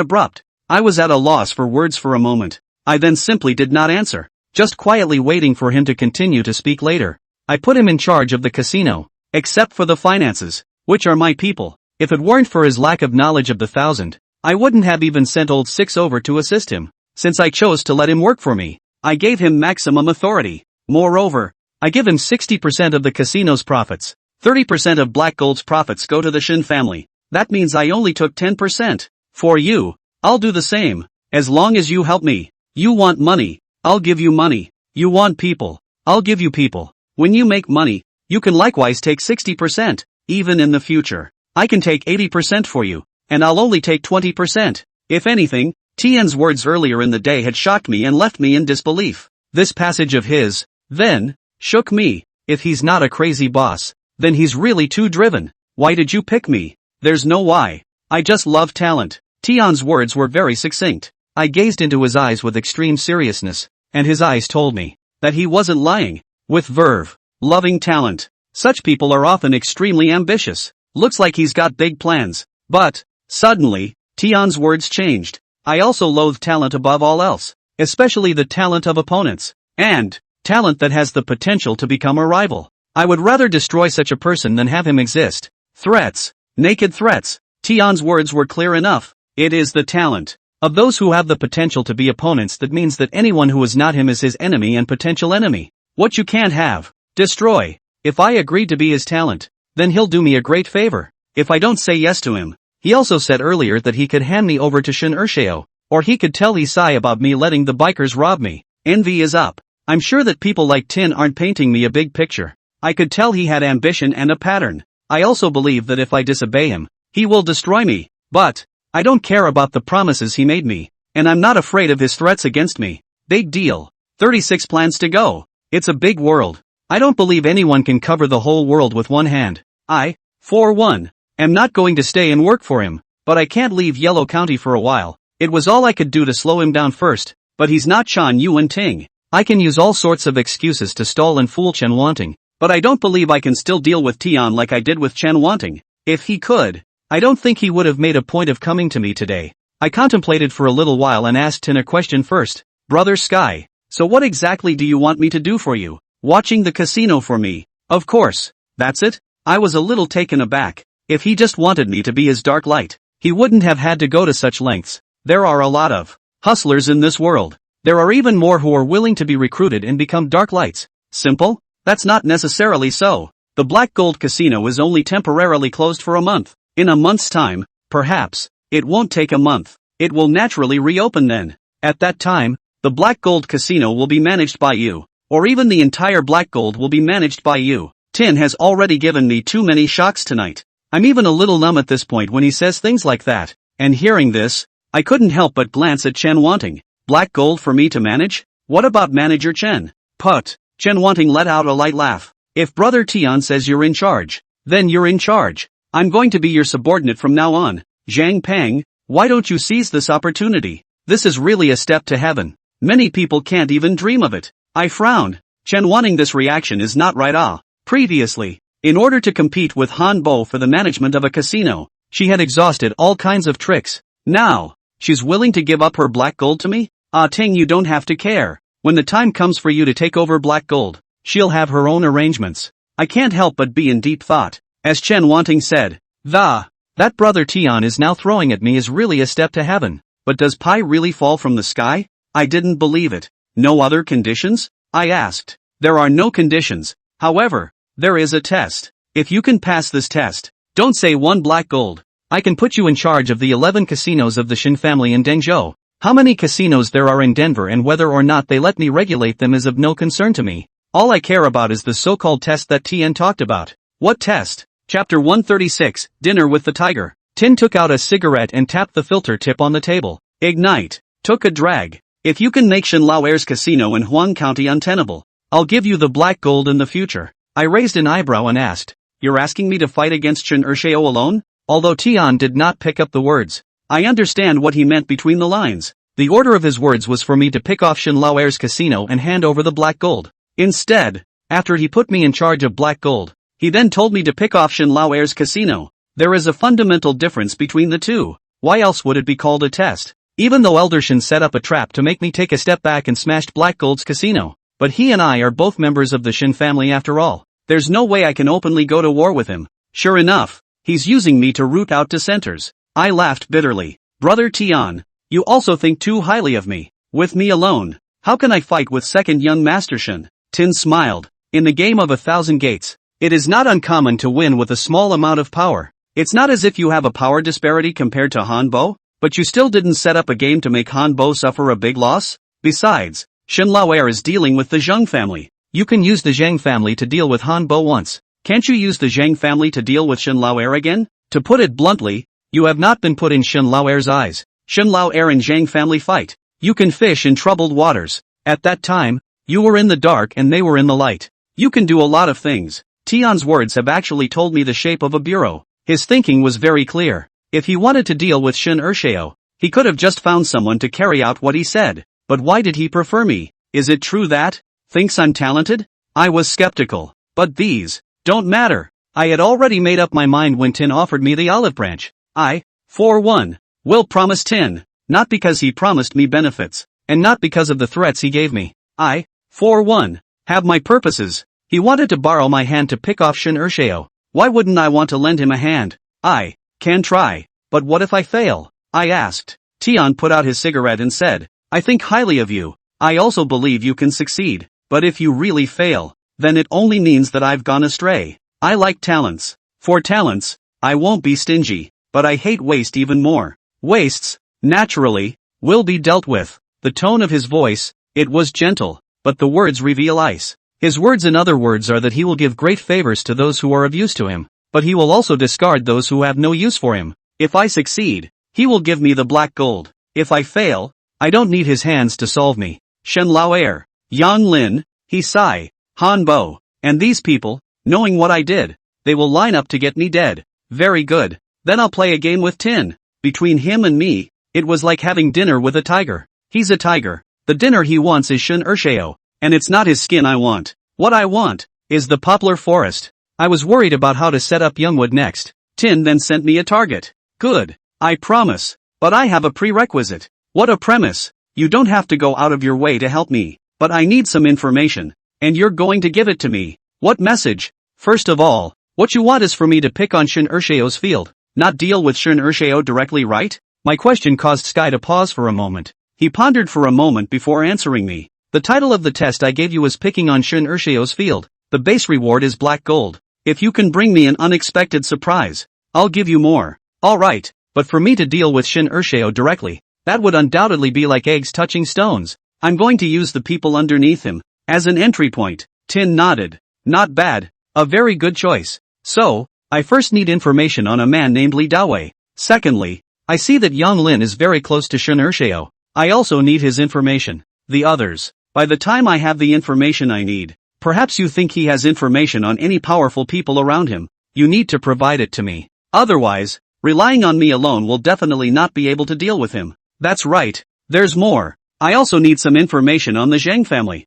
abrupt. I was at a loss for words for a moment. I then simply did not answer, just quietly waiting for him to continue to speak later. I put him in charge of the casino, except for the finances, which are my people. If it weren't for his lack of knowledge of the 1,000, I wouldn't have even sent old Six over to assist him. Since I chose to let him work for me, I gave him maximum authority. Moreover, I give him 60% of the casino's profits. 30% of Black Gold's profits go to the Shin family. That means I only took 10%. For you, I'll do the same. As long as you help me. You want money, I'll give you money. You want people, I'll give you people. When you make money, you can likewise take 60%. Even in the future, I can take 80% for you, and I'll only take 20%. If anything, Tian's words earlier in the day had shocked me and left me in disbelief. This passage of his, then, shook me. If he's not a crazy boss, then he's really too driven. Why did you pick me? There's no why. I just love talent. Tian's words were very succinct. I gazed into his eyes with extreme seriousness, and his eyes told me that he wasn't lying. With verve, loving talent. Such people are often extremely ambitious. Looks like he's got big plans. But, suddenly, Tian's words changed. I also loathe talent above all else, especially the talent of opponents, and talent that has the potential to become a rival. I would rather destroy such a person than have him exist. Threats. Naked threats. Tian's words were clear enough. It is the talent of those who have the potential to be opponents that means that anyone who is not him is his enemy and potential enemy. What you can't have, destroy. If I agree to be his talent, then he'll do me a great favor. If I don't say yes to him, he also said earlier that he could hand me over to Shin Urshio, or he could tell Isai about me letting the bikers rob me. Envy is up. I'm sure that people like Tin aren't painting me a big picture. I could tell he had ambition and a pattern. I also believe that if I disobey him, he will destroy me. But I don't care about the promises he made me, and I'm not afraid of his threats against me. Big deal. 36 plans to go. It's a big world. I don't believe anyone can cover the whole world with one hand. I, for one, am not going to stay and work for him, but I can't leave Yellow County for a while. It was all I could do to slow him down first, but he's not Chan Yuan Ting. I can use all sorts of excuses to stall and fool Chen Wanting, but I don't believe I can still deal with Tian like I did with Chen Wanting. If he could, I don't think he would have made a point of coming to me today. I contemplated for a little while and asked Tin a question first. Brother Sky, so what exactly do you want me to do for you? Watching the casino for me. Of course. That's it? I was a little taken aback. If he just wanted me to be his dark light, he wouldn't have had to go to such lengths. There are a lot of hustlers in this world. There are even more who are willing to be recruited and become dark lights. Simple? That's not necessarily so. The Black Gold Casino is only temporarily closed for a month. In a month's time, perhaps, it won't take a month. It will naturally reopen then. At that time, the Black Gold Casino will be managed by you. Or even the entire Black Gold will be managed by you. Tin has already given me too many shocks tonight. I'm even a little numb at this point when he says things like that. And hearing this, I couldn't help but glance at Chen Wanting. Black Gold for me to manage? What about Manager Chen? Put. Chen Wanting let out a light laugh. If Brother Tian says you're in charge, then you're in charge. I'm going to be your subordinate from now on. Zhang Peng, why don't you seize this opportunity? This is really a step to heaven. Many people can't even dream of it. I frowned. Chen Wanting, this reaction is not right. Previously, in order to compete with Han Bo for the management of a casino, she had exhausted all kinds of tricks. Now, she's willing to give up her Black Gold to me? Ting, you don't have to care. When the time comes for you to take over Black Gold, she'll have her own arrangements. I can't help but be in deep thought. As Chen Wanting said, that Brother Tian is now throwing at me is really a step to heaven. But does pie really fall from the sky? I didn't believe it. No other conditions? I asked. There are no conditions. However, there is a test. If you can pass this test, don't say 1 Black Gold. I can put you in charge of the 11 casinos of the Shin family in Dengzhou. How many casinos there are in Denver and whether or not they let me regulate them is of no concern to me. All I care about is the so-called test that Tien talked about. What test? Chapter 136, Dinner with the Tiger. Tin took out a cigarette and tapped the filter tip on the table. Ignite. Took a drag. If you can make Shin Laoer's casino in Huang County untenable, I'll give you the Black Gold in the future. I raised an eyebrow and asked, you're asking me to fight against Shin Urshio alone? Although Tian did not pick up the words, I understand what he meant between the lines. The order of his words was for me to pick off Shin Laoer's casino and hand over the Black Gold. Instead, after he put me in charge of Black Gold, he then told me to pick off Shin Laoer's casino. There is a fundamental difference between the two. Why else would it be called a test? Even though Elder Shin set up a trap to make me take a step back and smashed Black Gold's casino, but he and I are both members of the Shin family after all. There's no way I can openly go to war with him. Sure enough, he's using me to root out dissenters. I laughed bitterly. Brother Tian, you also think too highly of me. With me alone, how can I fight with second young Master Shin? Tin smiled. In the game of 1,000 gates, it is not uncommon to win with a small amount of power. It's not as if you have a power disparity compared to Han Bo, but you still didn't set up a game to make Han Bo suffer a big loss? Besides, Shin Laoer is dealing with the Zhang family. You can use the Zhang family to deal with Han Bo once. Can't you use the Zhang family to deal with Shin Laoer again? To put it bluntly, you have not been put in Shin Laoer's eyes. Shin Laoer and Zhang family fight. You can fish in troubled waters. At that time, you were in the dark and they were in the light. You can do a lot of things. Tian's words have actually told me the shape of a bureau. His thinking was very clear. If he wanted to deal with Shin Urshio, he could have just found someone to carry out what he said. But why did he prefer me? Is it true that thinks I'm talented? I was skeptical. But these don't matter. I had already made up my mind when Tin offered me the olive branch. I, for one, will promise Tin, not because he promised me benefits, and not because of the threats he gave me. I, for one, have my purposes. He wanted to borrow my hand to pick off Shin Urshio. Why wouldn't I want to lend him a hand? I can try, but what if I fail? I asked. Tian put out his cigarette and said, I think highly of you. I also believe you can succeed, but if you really fail, then it only means that I've gone astray. I like talents. For talents, I won't be stingy, but I hate waste even more. Wastes, naturally, will be dealt with. The tone of his voice, it was gentle, but the words reveal ice. His words in other words are that he will give great favors to those who are of use to him, but he will also discard those who have no use for him. If I succeed, he will give me the black gold. If I fail, I don't need his hands to solve me. Shen Laoer, Yang Lin, He Sai, Han Bo, and these people, knowing what I did, they will line up to get me dead. Very good. Then I'll play a game with Tin. Between him and me, it was like having dinner with a tiger. He's a tiger. The dinner he wants is Shun Ersheo, and it's not his skin I want. What I want is the poplar forest. I was worried about how to set up Youngwood next. Tin then sent me a target. Good. I promise. But I have a prerequisite. What a premise. You don't have to go out of your way to help me, but I need some information, and you're going to give it to me. What message? First of all, what you want is for me to pick on Shun Ersheo's field, not deal with Shun Ersheo directly, right? My question caused Sky to pause for a moment. He pondered for a moment before answering me. The title of the test I gave you was picking on Shun Ersheo's field. The base reward is black gold. If you can bring me an unexpected surprise, I'll give you more. Alright, but for me to deal with Shun Ersheo directly, that would undoubtedly be like eggs touching stones. I'm going to use the people underneath him as an entry point. Tin nodded. Not bad. A very good choice. So, I first need information on a man named Li Dawei. Secondly, I see that Yang Lin is very close to Shun Ersheo. I also need his information. The others. By the time I have the information I need, perhaps you think he has information on any powerful people around him. You need to provide it to me. Otherwise, relying on me alone will definitely not be able to deal with him. That's right. There's more. I also need some information on the Zhang family.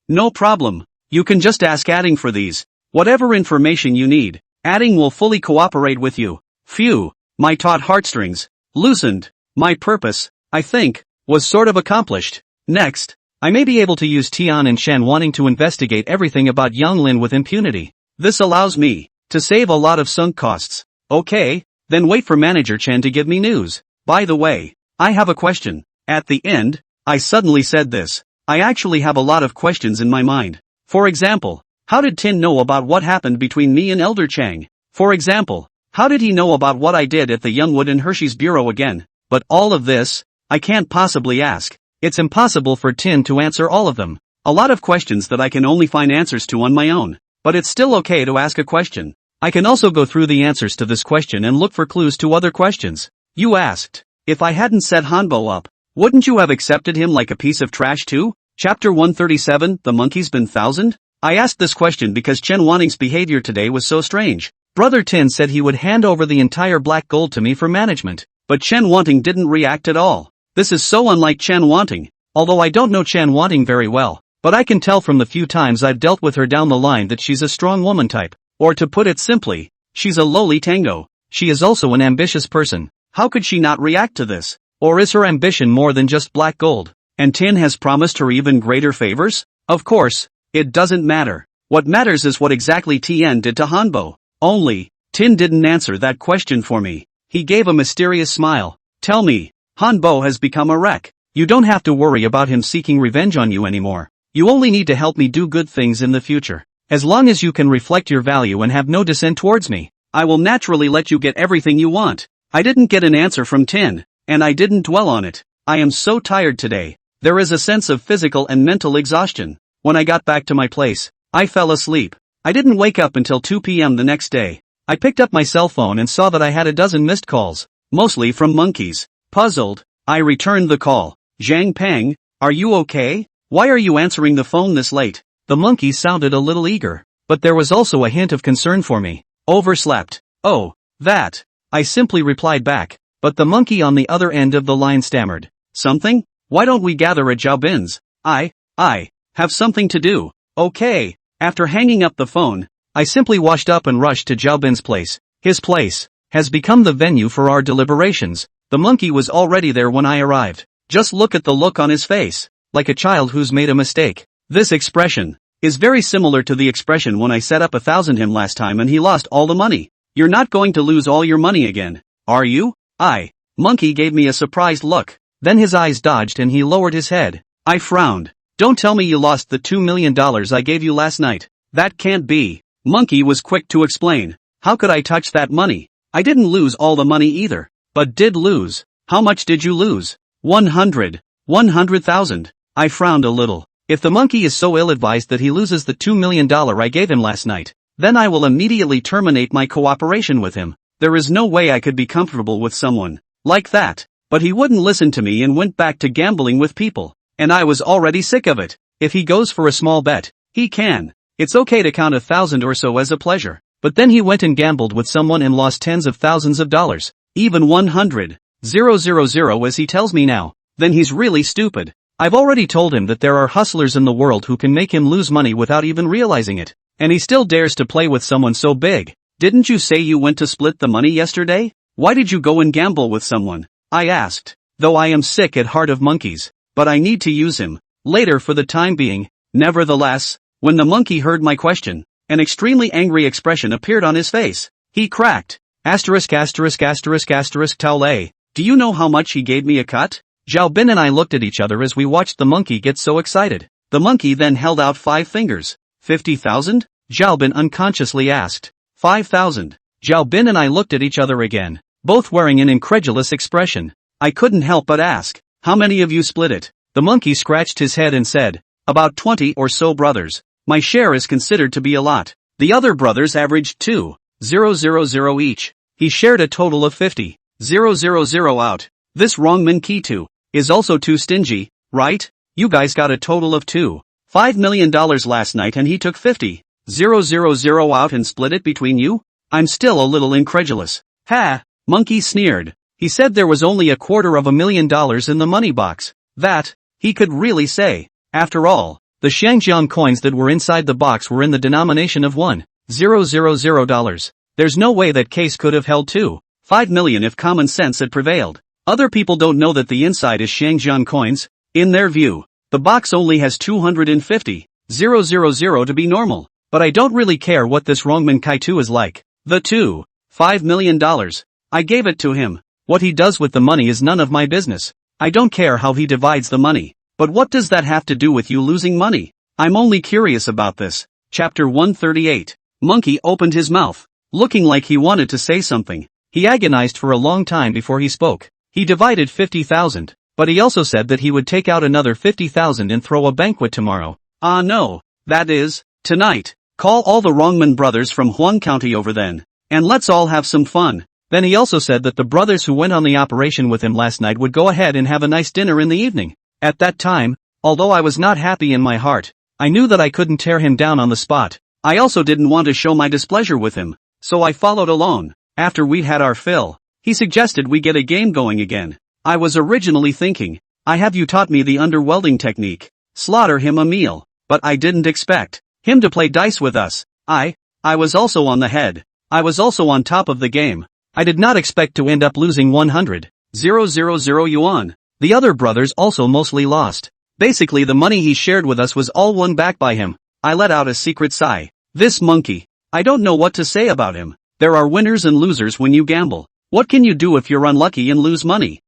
No problem. You can just ask Adding for these. Whatever information you need, Adding will fully cooperate with you. Phew. My taut heartstrings loosened. My purpose, I think, was sort of accomplished. Next, I may be able to use Tian and Shen wanting to investigate everything about Yang Lin with impunity. This allows me to save a lot of sunk costs. Okay, then wait for Manager Chen to give me news. By the way, I have a question. At the end, I suddenly said this. I actually have a lot of questions in my mind. For example, how did Tin know about what happened between me and Elder Chang? For example, how did he know about what I did at the Youngwood and Hershey's bureau again? But all of this, I can't possibly ask. It's impossible for Tin to answer all of them. A lot of questions that I can only find answers to on my own. But it's still okay to ask a question. I can also go through the answers to this question and look for clues to other questions. You asked, if I hadn't set Hanbo up, wouldn't you have accepted him like a piece of trash too? Chapter 137, The Monkey's Been Thousand? I asked this question because Chen Wanning's behavior today was so strange. Brother Tin said he would hand over the entire black gold to me for management, but Chen Wanting didn't react at all. This is so unlike Chen Wanting, although I don't know Chen Wanting very well, but I can tell from the few times I've dealt with her down the line that she's a strong woman type, or to put it simply, she's a lowly tango. She is also an ambitious person. How could she not react to this? Or is her ambition more than just black gold? And Tin has promised her even greater favors? Of course, it doesn't matter. What matters is what exactly Tien did to Hanbo. Only, Tin didn't answer that question for me. He gave a mysterious smile. Tell me, Hanbo has become a wreck. You don't have to worry about him seeking revenge on you anymore. You only need to help me do good things in the future. As long as you can reflect your value and have no dissent towards me, I will naturally let you get everything you want. I didn't get an answer from Tin, and I didn't dwell on it. I am so tired today. There is a sense of physical and mental exhaustion. When I got back to my place, I fell asleep. I didn't wake up until 2 p.m. the next day. I picked up my cell phone and saw that I had a dozen missed calls, mostly from monkeys. Puzzled, I returned the call. Zhang Peng, are you okay? Why are you answering the phone this late? The monkey sounded a little eager, but there was also a hint of concern for me. Overslept. Oh, that. I simply replied back, but the monkey on the other end of the line stammered. Something? Why don't we gather at Xiaobin's? I have something to do. Okay. After hanging up the phone, I simply washed up and rushed to Xiaobin's place. His place has become the venue for our deliberations. The monkey was already there when I arrived. Just look at the look on his face, like a child who's made a mistake. This expression is very similar to the expression when I set up 1,000 him last time and he lost all the money. You're not going to lose all your money again, are you? Monkey gave me a surprised look. Then his eyes dodged and he lowered his head. I frowned. Don't tell me you lost the $2 million I gave you last night. That can't be. Monkey was quick to explain. How could I touch that money? I didn't lose all the money either. But did lose. How much did you lose? 100,000. I frowned a little. If the monkey is so ill-advised that he loses the $2 million I gave him last night, then I will immediately terminate my cooperation with him. There is no way I could be comfortable with someone like that. But he wouldn't listen to me and went back to gambling with people. And I was already sick of it. If he goes for a small bet, he can. It's okay to count 1,000 or so as a pleasure. But then he went and gambled with someone and lost tens of thousands of dollars. Even 100,000 as he tells me now. Then he's really stupid. I've already told him that there are hustlers in the world who can make him lose money without even realizing it. And he still dares to play with someone so big. Didn't you say you went to split the money yesterday? Why did you go and gamble with someone? I asked. Though I am sick at heart of monkeys. But I need to use him. Later for the time being. Nevertheless, when the monkey heard my question, an extremely angry expression appeared on his face. He cracked. Towel. Do you know how much he gave me a cut? Zhao Bin and I looked at each other as we watched the monkey get so excited. The monkey then held out 5 fingers. 50,000? Zhao Bin unconsciously asked. 5,000. Zhao Bin and I looked at each other again, both wearing an incredulous expression. I couldn't help but ask, how many of you split it? The monkey scratched his head and said, about 20 or so brothers. My share is considered to be a lot. The other brothers averaged 2,000 each. He shared a total of 50,000 out. This wrongman Kitu is also too stingy, right? You guys got a total of $2.5 million last night and he took 50,000 out and split it between you? I'm still a little incredulous. Ha! Monkey sneered. He said there was only $250,000 in the money box. That, he could really say. After all, the Shangjiang coins that were inside the box were in the denomination of $1,000. There's no way that case could have held $2.5 million if common sense had prevailed. Other people don't know that the inside is Shangjiang coins. In their view, the box only has 250,000 to be normal. But I don't really care what this wrongman Kaitu is like. The $2.5 million. I gave it to him. What he does with the money is none of my business. I don't care how he divides the money. But what does that have to do with you losing money? I'm only curious about this. Chapter 138. Monkey opened his mouth, looking like he wanted to say something. He agonized for a long time before he spoke. He divided 50,000, but he also said that he would take out another 50,000 and throw a banquet tomorrow. No. That is, tonight. Call all the Wrongman brothers from Huang County over then. And let's all have some fun. Then he also said that the brothers who went on the operation with him last night would go ahead and have a nice dinner in the evening. At that time, although I was not happy in my heart, I knew that I couldn't tear him down on the spot. I also didn't want to show my displeasure with him, so I followed along. After we'd had our fill, he suggested we get a game going again. I was originally thinking, have you taught me the underwelding technique? Slaughter him a meal, but I didn't expect him to play dice with us. I was also on the head. I was also on top of the game. I did not expect to end up losing 100,000 yuan. The other brothers also mostly lost. Basically the money he shared with us was all won back by him. I let out a secret sigh. This monkey. I don't know what to say about him. There are winners and losers when you gamble. What can you do if you're unlucky and lose money?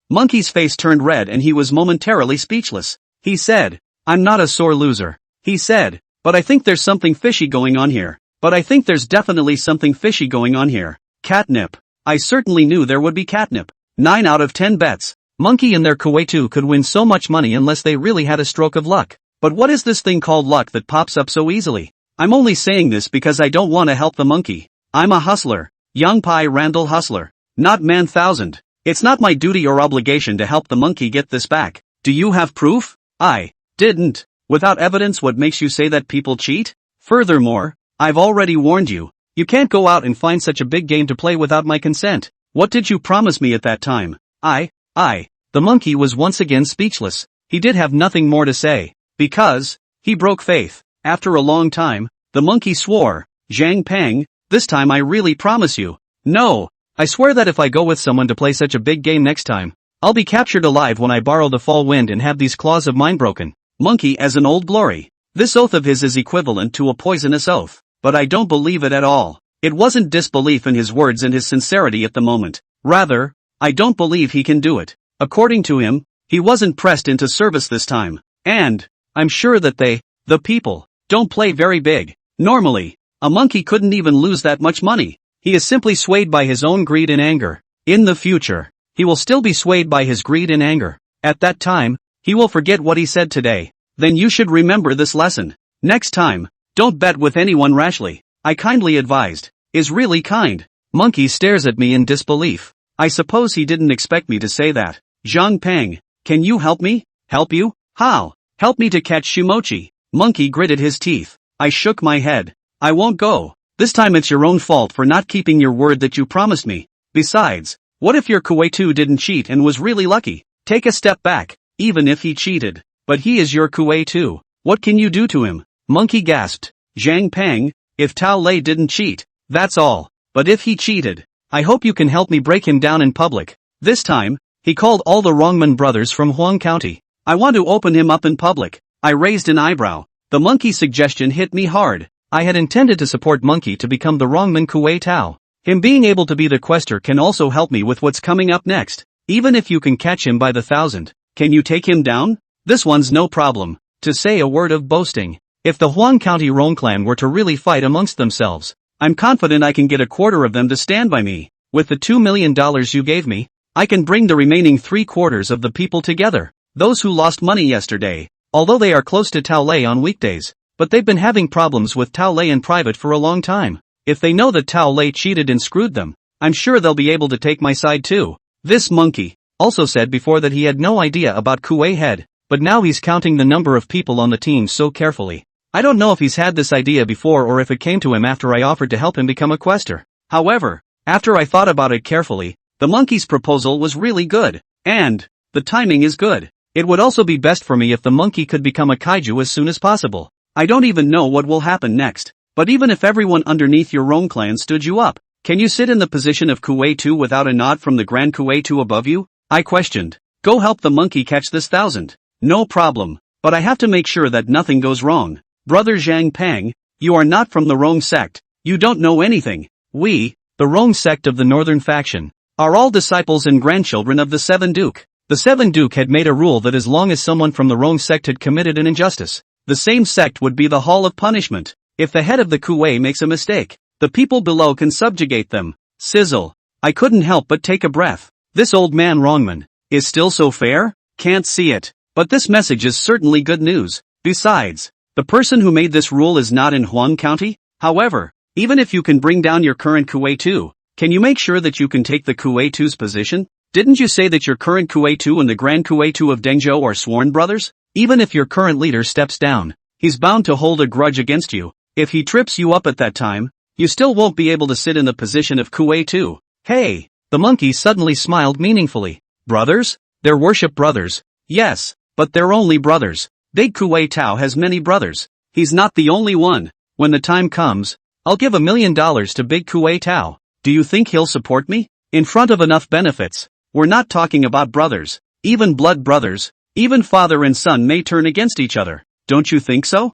Monkey's face turned red and he was momentarily speechless. He said, I'm not a sore loser. He said, but I think there's something fishy going on here. But I think there's definitely something fishy going on here. Catnip. I certainly knew there would be catnip. 9 out of 10 bets. Monkey and their Kuwaitu could win so much money unless they really had a stroke of luck. But what is this thing called luck that pops up so easily? I'm only saying this because I don't want to help the monkey. I'm a hustler. Young Pai Randall hustler. Not man 1000. It's not my duty or obligation to help the monkey get this back. Do you have proof? I didn't. Without evidence, what makes you say that people cheat? Furthermore, I've already warned you. You can't go out and find such a big game to play without my consent. What did you promise me at that time? The monkey was once again speechless. He did have nothing more to say. Because, he broke faith. After a long time, the monkey swore, Zhang Peng, this time I really promise you. No, I swear that if I go with someone to play such a big game next time, I'll be captured alive when I borrow the fall wind and have these claws of mine broken. Monkey as an old glory. This oath of his is equivalent to a poisonous oath, but I don't believe it at all. It wasn't disbelief in his words and his sincerity at the moment. Rather, I don't believe he can do it. According to him, he wasn't pressed into service this time. And I'm sure that the people, don't play very big. Normally, a monkey couldn't even lose that much money. He is simply swayed by his own greed and anger. In the future, he will still be swayed by his greed and anger. At that time, he will forget what he said today. Then you should remember this lesson. Next time, don't bet with anyone rashly. I kindly advised. Is really kind. Monkey stares at me in disbelief. I suppose he didn't expect me to say that. Zhang Peng, can you help me? Help you? How? Help me to catch Shimochi. Monkey gritted his teeth. I shook my head. I won't go. This time it's your own fault for not keeping your word that you promised me. Besides, what if your Kuei-2 didn't cheat and was really lucky? Take a step back, even if he cheated. But he is your Kuei-2. What can you do to him? Monkey gasped. Zhang Peng, if Tao Lei didn't cheat, that's all. But if he cheated, I hope you can help me break him down in public. This time, he called all the Wrongman brothers from Huang County. I want to open him up in public. I raised an eyebrow. The monkey suggestion hit me hard. I had intended to support Monkey to become the Wrongman Kuei Tao. Him being able to be the quester can also help me with what's coming up next. Even if you can catch him by the 1,000, can you take him down? This one's no problem. To say a word of boasting. If the Huang County Rong clan were to really fight amongst themselves, I'm confident I can get a quarter of them to stand by me. With the $2 million you gave me, I can bring the remaining 3/4 of the people together. Those who lost money yesterday, although they are close to Tao Lei on weekdays, but they've been having problems with Tao Lei in private for a long time. If they know that Tao Lei cheated and screwed them, I'm sure they'll be able to take my side too. This monkey also said before that he had no idea about Kuei Head, but now he's counting the number of people on the team so carefully. I don't know if he's had this idea before or if it came to him after I offered to help him become a quester. However, after I thought about it carefully, the monkey's proposal was really good. And the timing is good. It would also be best for me if the monkey could become a kaiju as soon as possible. I don't even know what will happen next. But even if everyone underneath your Rong clan stood you up, can you sit in the position of Kuei-2 without a nod from the Grand Kuei-2 above you? I questioned. Go help the monkey catch this 1,000. No problem. But I have to make sure that nothing goes wrong. Brother Zhang Peng, you are not from the Rong sect. You don't know anything. We, the Rong sect of the northern faction, are all disciples and grandchildren of the Seven Duke. The Seven Duke had made a rule that as long as someone from the Rong sect had committed an injustice, the same sect would be the hall of punishment. If the head of the Kuei makes a mistake, the people below can subjugate them. Sizzle. I couldn't help but take a breath. This old man Wrongman is still so fair? Can't see it. But this message is certainly good news. Besides, the person who made this rule is not in Huang County. However, even if you can bring down your current Kuei-2, can you make sure that you can take the Kuei-2's position? Didn't you say that your current Kuei-2 and the Grand Kuei-2 of Dengzhou are sworn brothers? Even if your current leader steps down, he's bound to hold a grudge against you. If he trips you up at that time, you still won't be able to sit in the position of Kuei-2. Hey! The monkey suddenly smiled meaningfully. Brothers? They're worship brothers. Yes, but they're only brothers. Big Kuei Tao has many brothers. He's not the only one. When the time comes, I'll give $1 million to Big Kuei Tao. Do you think he'll support me? In front of enough benefits. We're not talking about brothers. Even blood brothers. Even father and son may turn against each other. Don't you think so?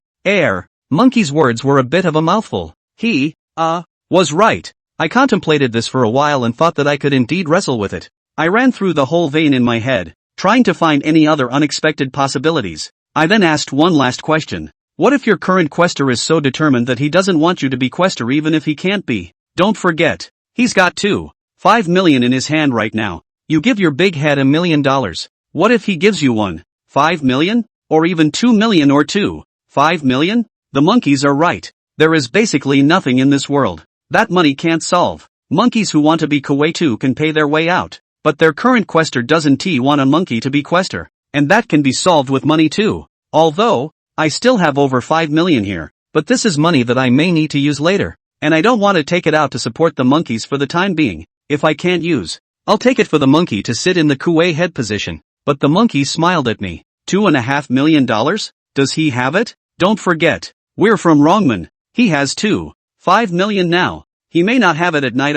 Monkey's words were a bit of a mouthful. He, was right. I contemplated this for a while and thought that I could indeed wrestle with it. I ran through the whole vein in my head, trying to find any other unexpected possibilities. I then asked one last question. What if your current quester is so determined that he doesn't want you to be quester even if he can't be? Don't forget, he's got $5 million in his hand right now. You give your big head $1 million. What if he gives you $5 million? Or even $2 million or $5 million? The monkeys are right. There is basically nothing in this world that money can't solve. Monkeys who want to be Kuei-2 can pay their way out. But their current quester doesn't want a monkey to be quester. And that can be solved with money too. Although, I still have over $5 million here. But this is money that I may need to use later. And I don't want to take it out to support the monkeys for the time being. If I can't use, I'll take it for the monkey to sit in the Kuei head position. But the monkey smiled at me. $2.5 million? Does he have it? Don't forget, we're from Wrongman. He has $5 million now. He may not have it at night.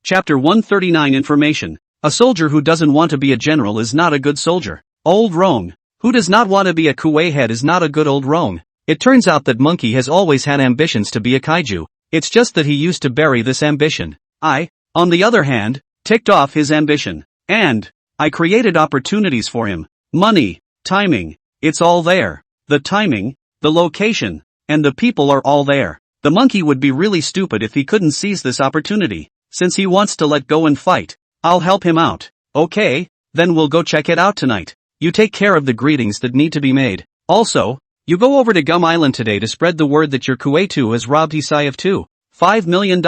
Chapter 139 Information. A soldier who doesn't want to be a general is not a good soldier. Old Rong. Who does not want to be a Kuei head is not a good old Rong. It turns out that Monkey has always had ambitions to be a kaiju. It's just that he used to bury this ambition. I, on the other hand, ticked off his ambition. And I created opportunities for him. Money, timing, it's all there. The timing, the location, and the people are all there. The monkey would be really stupid if he couldn't seize this opportunity. Since he wants to let go and fight, I'll help him out. Okay, then we'll go check it out tonight. You take care of the greetings that need to be made. Also, you go over to Gum Island today to spread the word that your Kuwaitu has robbed Hisai of $2.5 million.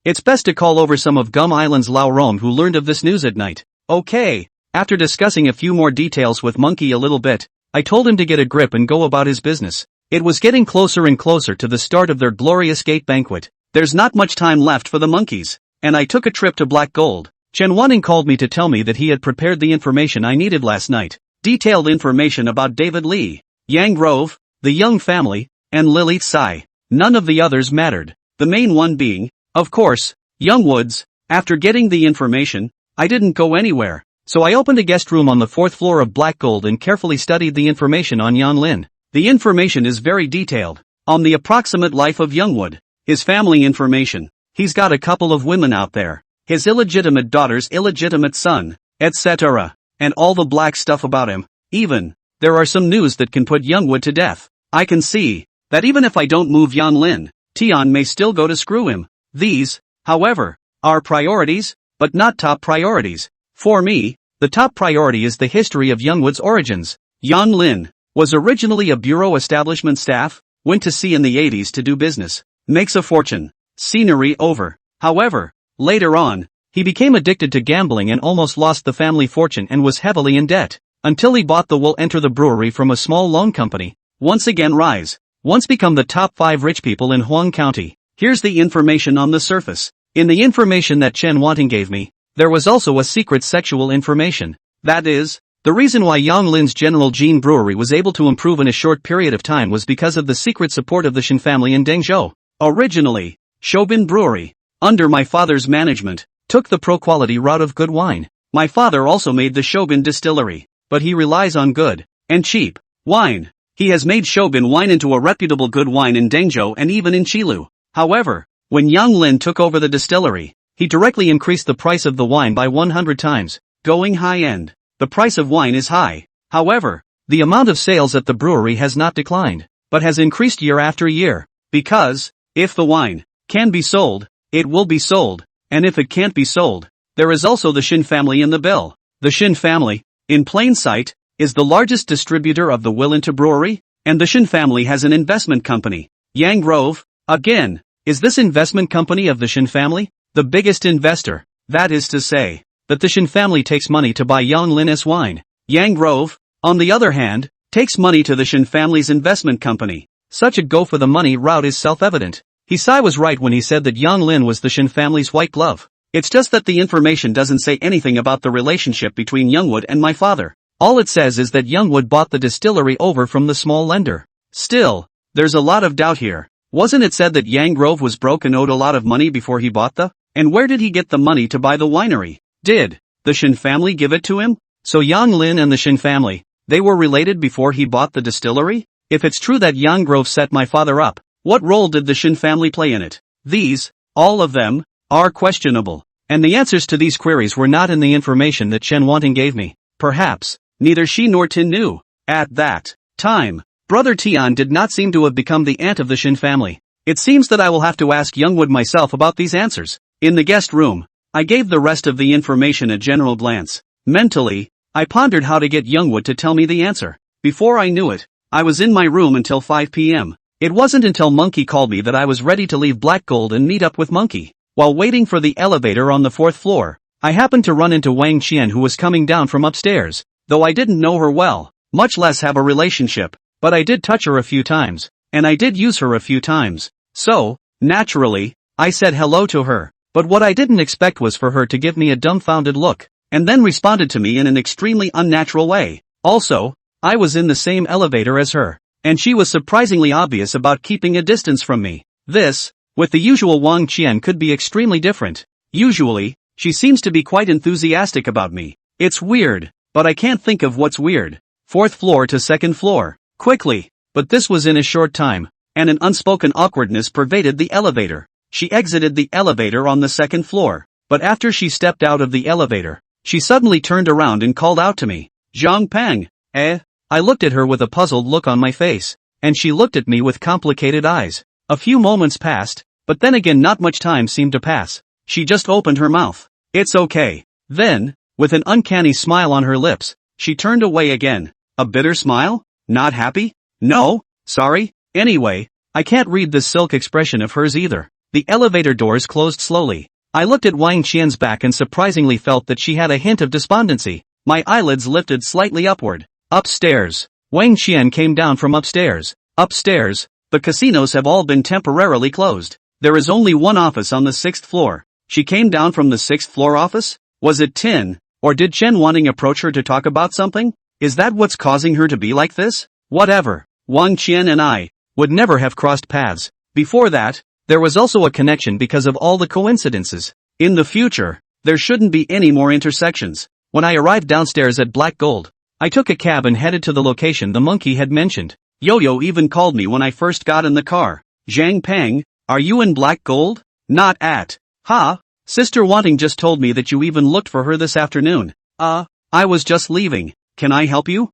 It's best to call over some of Gum Island's Lao Rom who learned of this news at night. Okay. After discussing a few more details with Monkey a little bit, I told him to get a grip and go about his business. It was getting closer and closer to the start of their glorious gate banquet. There's not much time left for the monkeys, and I took a trip to Black Gold. Chen Wanting called me to tell me that he had prepared the information I needed last night. Detailed information about David Lee, Yang Grove, the Young family, and Lilith Tsai. None of the others mattered. The main one being, of course, Young Woods. After getting the information, I didn't go anywhere, so I opened a guest room on the 4th floor of Black Gold and carefully studied the information on Yan Lin. The information is very detailed. On the approximate life of Youngwood, his family information, he's got a couple of women out there, his illegitimate daughter's illegitimate son, etc., and all the black stuff about him. Even, there are some news that can put Youngwood to death. I can see that even if I don't move Yan Lin, Tian may still go to screw him. These, however, are priorities, but not top priorities. For me, the top priority is the history of Youngwood's origins. Yan Lin was originally a bureau establishment staff, went to sea in the 80s to do business, makes a fortune, scenery over. However, later on, he became addicted to gambling and almost lost the family fortune and was heavily in debt, until he bought the Will Enter the Brewery from a small loan company. Once again rise, once become the top 5 rich people in Huang County. Here's the information on the surface. In the information that Chen Wanting gave me, there was also a secret sexual information. That is, the reason why Yang Lin's General Jean Brewery was able to improve in a short period of time was because of the secret support of the Shin family in Dengzhou. Originally, Shobin Brewery, under my father's management, took the pro-quality route of good wine. My father also made the Shobin distillery, but he relies on good and cheap wine. He has made Shobin wine into a reputable good wine in Dengzhou and even in Qilu. However, when Yang Lin took over the distillery, he directly increased the price of the wine by 100 times, going high-end. The price of wine is high. However, the amount of sales at the brewery has not declined, but has increased year after year. Because, if the wine can be sold, it will be sold, and if it can't be sold, there is also the Shin family in the bill. The Shin family, in plain sight, is the largest distributor of the Will Into Brewery, and the Shin family has an investment company, Yang Grove. Again, is this investment company of the Shin family the biggest investor? That is to say, that the Shin family takes money to buy Yang Lin's wine. Yang Grove, on the other hand, takes money to the Shin family's investment company. Such a go for the money route is self-evident. Hisai was right when he said that Yang Lin was the Shin family's white glove. It's just that the information doesn't say anything about the relationship between Youngwood and my father. All it says is that Youngwood bought the distillery over from the small lender. Still, there's a lot of doubt here. Wasn't it said that Yang Grove was broke and owed a lot of money before he bought the? And where did he get the money to buy the winery? Did the Shin family give it to him? So Yang Lin and the Shin family, they were related before he bought the distillery? If it's true that Yang Grove set my father up, what role did the Shin family play in it? These, all of them, are questionable. And the answers to these queries were not in the information that Chen Wanting gave me. Perhaps, neither she nor Tin knew. At that time, Brother Tian did not seem to have become the aunt of the Shin family. It seems that I will have to ask Youngwood myself about these answers. In the guest room, I gave the rest of the information a general glance. Mentally, I pondered how to get Youngwood to tell me the answer. Before I knew it, I was in my room until 5 p.m. It wasn't until Monkey called me that I was ready to leave Black Gold and meet up with Monkey. While waiting for the elevator on the 4th floor, I happened to run into Wang Qian, who was coming down from upstairs. Though I didn't know her well, much less have a relationship, but I did touch her a few times, and I did use her a few times. So, naturally, I said hello to her. But what I didn't expect was for her to give me a dumbfounded look, and then responded to me in an extremely unnatural way. Also, I was in the same elevator as her, and she was surprisingly obvious about keeping a distance from me. This, with the usual Wang Qian, could be extremely different. Usually, she seems to be quite enthusiastic about me. It's weird, but I can't think of what's weird. 4th floor to 2nd floor. Quickly, but this was in a short time, and an unspoken awkwardness pervaded the elevator. She exited the elevator on the second floor, but after she stepped out of the elevator, she suddenly turned around and called out to me, "Zhang Peng, eh?" I looked at her with a puzzled look on my face, and she looked at me with complicated eyes. A few moments passed, but then again not much time seemed to pass. She just opened her mouth. "It's okay." Then, with an uncanny smile on her lips, she turned away again. A bitter smile? Not happy? No, sorry. Anyway, I can't read this silk expression of hers either. The elevator doors closed slowly. I looked at Wang Qian's back and surprisingly felt that she had a hint of despondency. My eyelids lifted slightly upward. Upstairs. Wang Qian came down from upstairs. Upstairs, the casinos have all been temporarily closed. There is only one office on the 6th floor. She came down from the 6th floor office? Was it Tin? Or did Chen Wanting approach her to talk about something? Is that what's causing her to be like this? Whatever. Wang Qian and I would never have crossed paths. Before that, there was also a connection because of all the coincidences. In the future, there shouldn't be any more intersections. When I arrived downstairs at Black Gold, I took a cab and headed to the location the monkey had mentioned. Yo-Yo even called me when I first got in the car. "Zhang Peng, are you in Black Gold?" "Not at." "Ha? Sister Wanting just told me that you even looked for her this afternoon." I was just leaving. Can I help you?"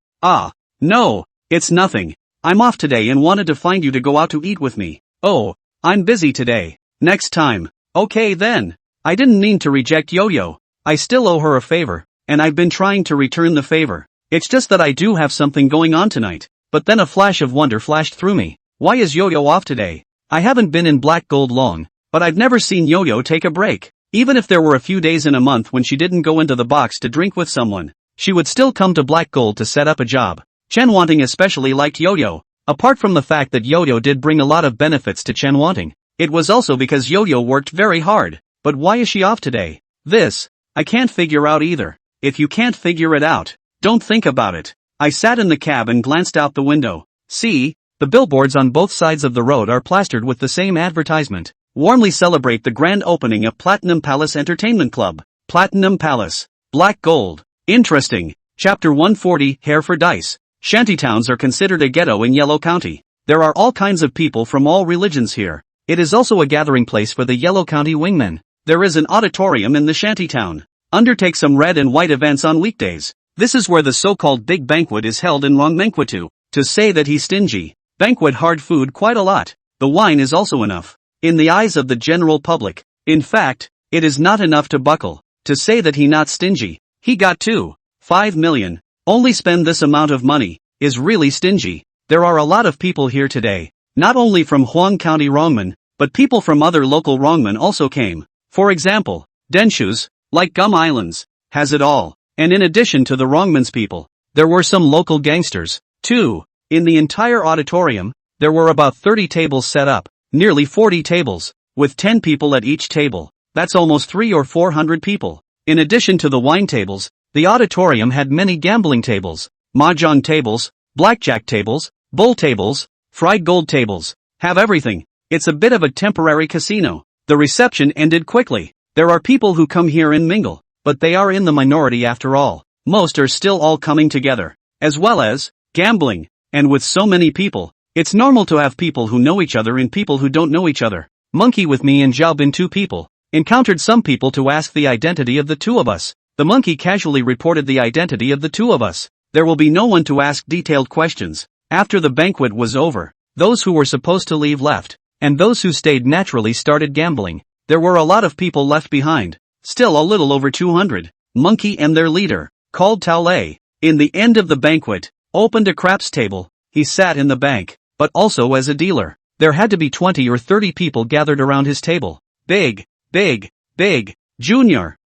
No, it's nothing. I'm off today and wanted to find you to go out to eat with me." "Oh, I'm busy today. Next time." "Okay then." I didn't mean to reject Yo-Yo. I still owe her a favor, and I've been trying to return the favor. It's just that I do have something going on tonight. But then a flash of wonder flashed through me. Why is Yo-Yo off today? I haven't been in Black Gold long, but I've never seen Yo-Yo take a break. Even if there were a few days in a month when she didn't go into the box to drink with someone, she would still come to Black Gold to set up a job. Chen Wanting especially liked Yo-Yo. Apart from the fact that Yo-Yo did bring a lot of benefits to Chen Wanting, it was also because Yo-Yo worked very hard. But why is she off today? This, I can't figure out either. If you can't figure it out, don't think about it. I sat in the cab and glanced out the window. See, the billboards on both sides of the road are plastered with the same advertisement. Warmly celebrate the grand opening of Platinum Palace Entertainment Club. Platinum Palace. Black Gold. Interesting. Chapter 140, Hair for Dice. Shantytowns are considered a ghetto in Yellow County. There are all kinds of people from all religions here. It is also a gathering place for the Yellow County wingmen. There is an auditorium in the shantytown. Undertake some red and white events on weekdays. This is where the so-called big banquet is held in Longmenquatu. To say that he's stingy. Banquet hard food quite a lot. The wine is also enough. In the eyes of the general public. In fact, it is not enough to buckle. To say that he not stingy. He got 5 million. Only spend this amount of money. Is really stingy. There are a lot of people here today. Not only from Huang County Rongmen, but people from other local Rongmen also came. For example, Denshus, like Gum Islands, has it all. And in addition to the Rongmen's people, there were some local gangsters, too. In the entire auditorium, there were about 30 tables set up. Nearly 40 tables, with 10 people at each table. That's almost 300 or 400 people. In addition to the wine tables, the auditorium had many gambling tables, mahjong tables, blackjack tables, bull tables, fried gold tables. Have everything. It's a bit of a temporary casino. The reception ended quickly. There are people who come here and mingle, but they are in the minority after all. Most are still all coming together, as well as gambling. And with so many people, it's normal to have people who know each other and people who don't know each other. Monkey with me and Zhao Bin 2 people. Encountered some people to ask the identity of the two of us. The monkey casually reported the identity of the two of us. There will be no one to ask detailed questions. After the banquet was over, those who were supposed to leave left, and those who stayed naturally started gambling. There were a lot of people left behind. Still a little over 200. Monkey and their leader, called Tao Lei, in the end of the banquet, opened a craps table. He sat in the bank, but also as a dealer. There had to be 20 or 30 people gathered around his table. Big, big, big, junior,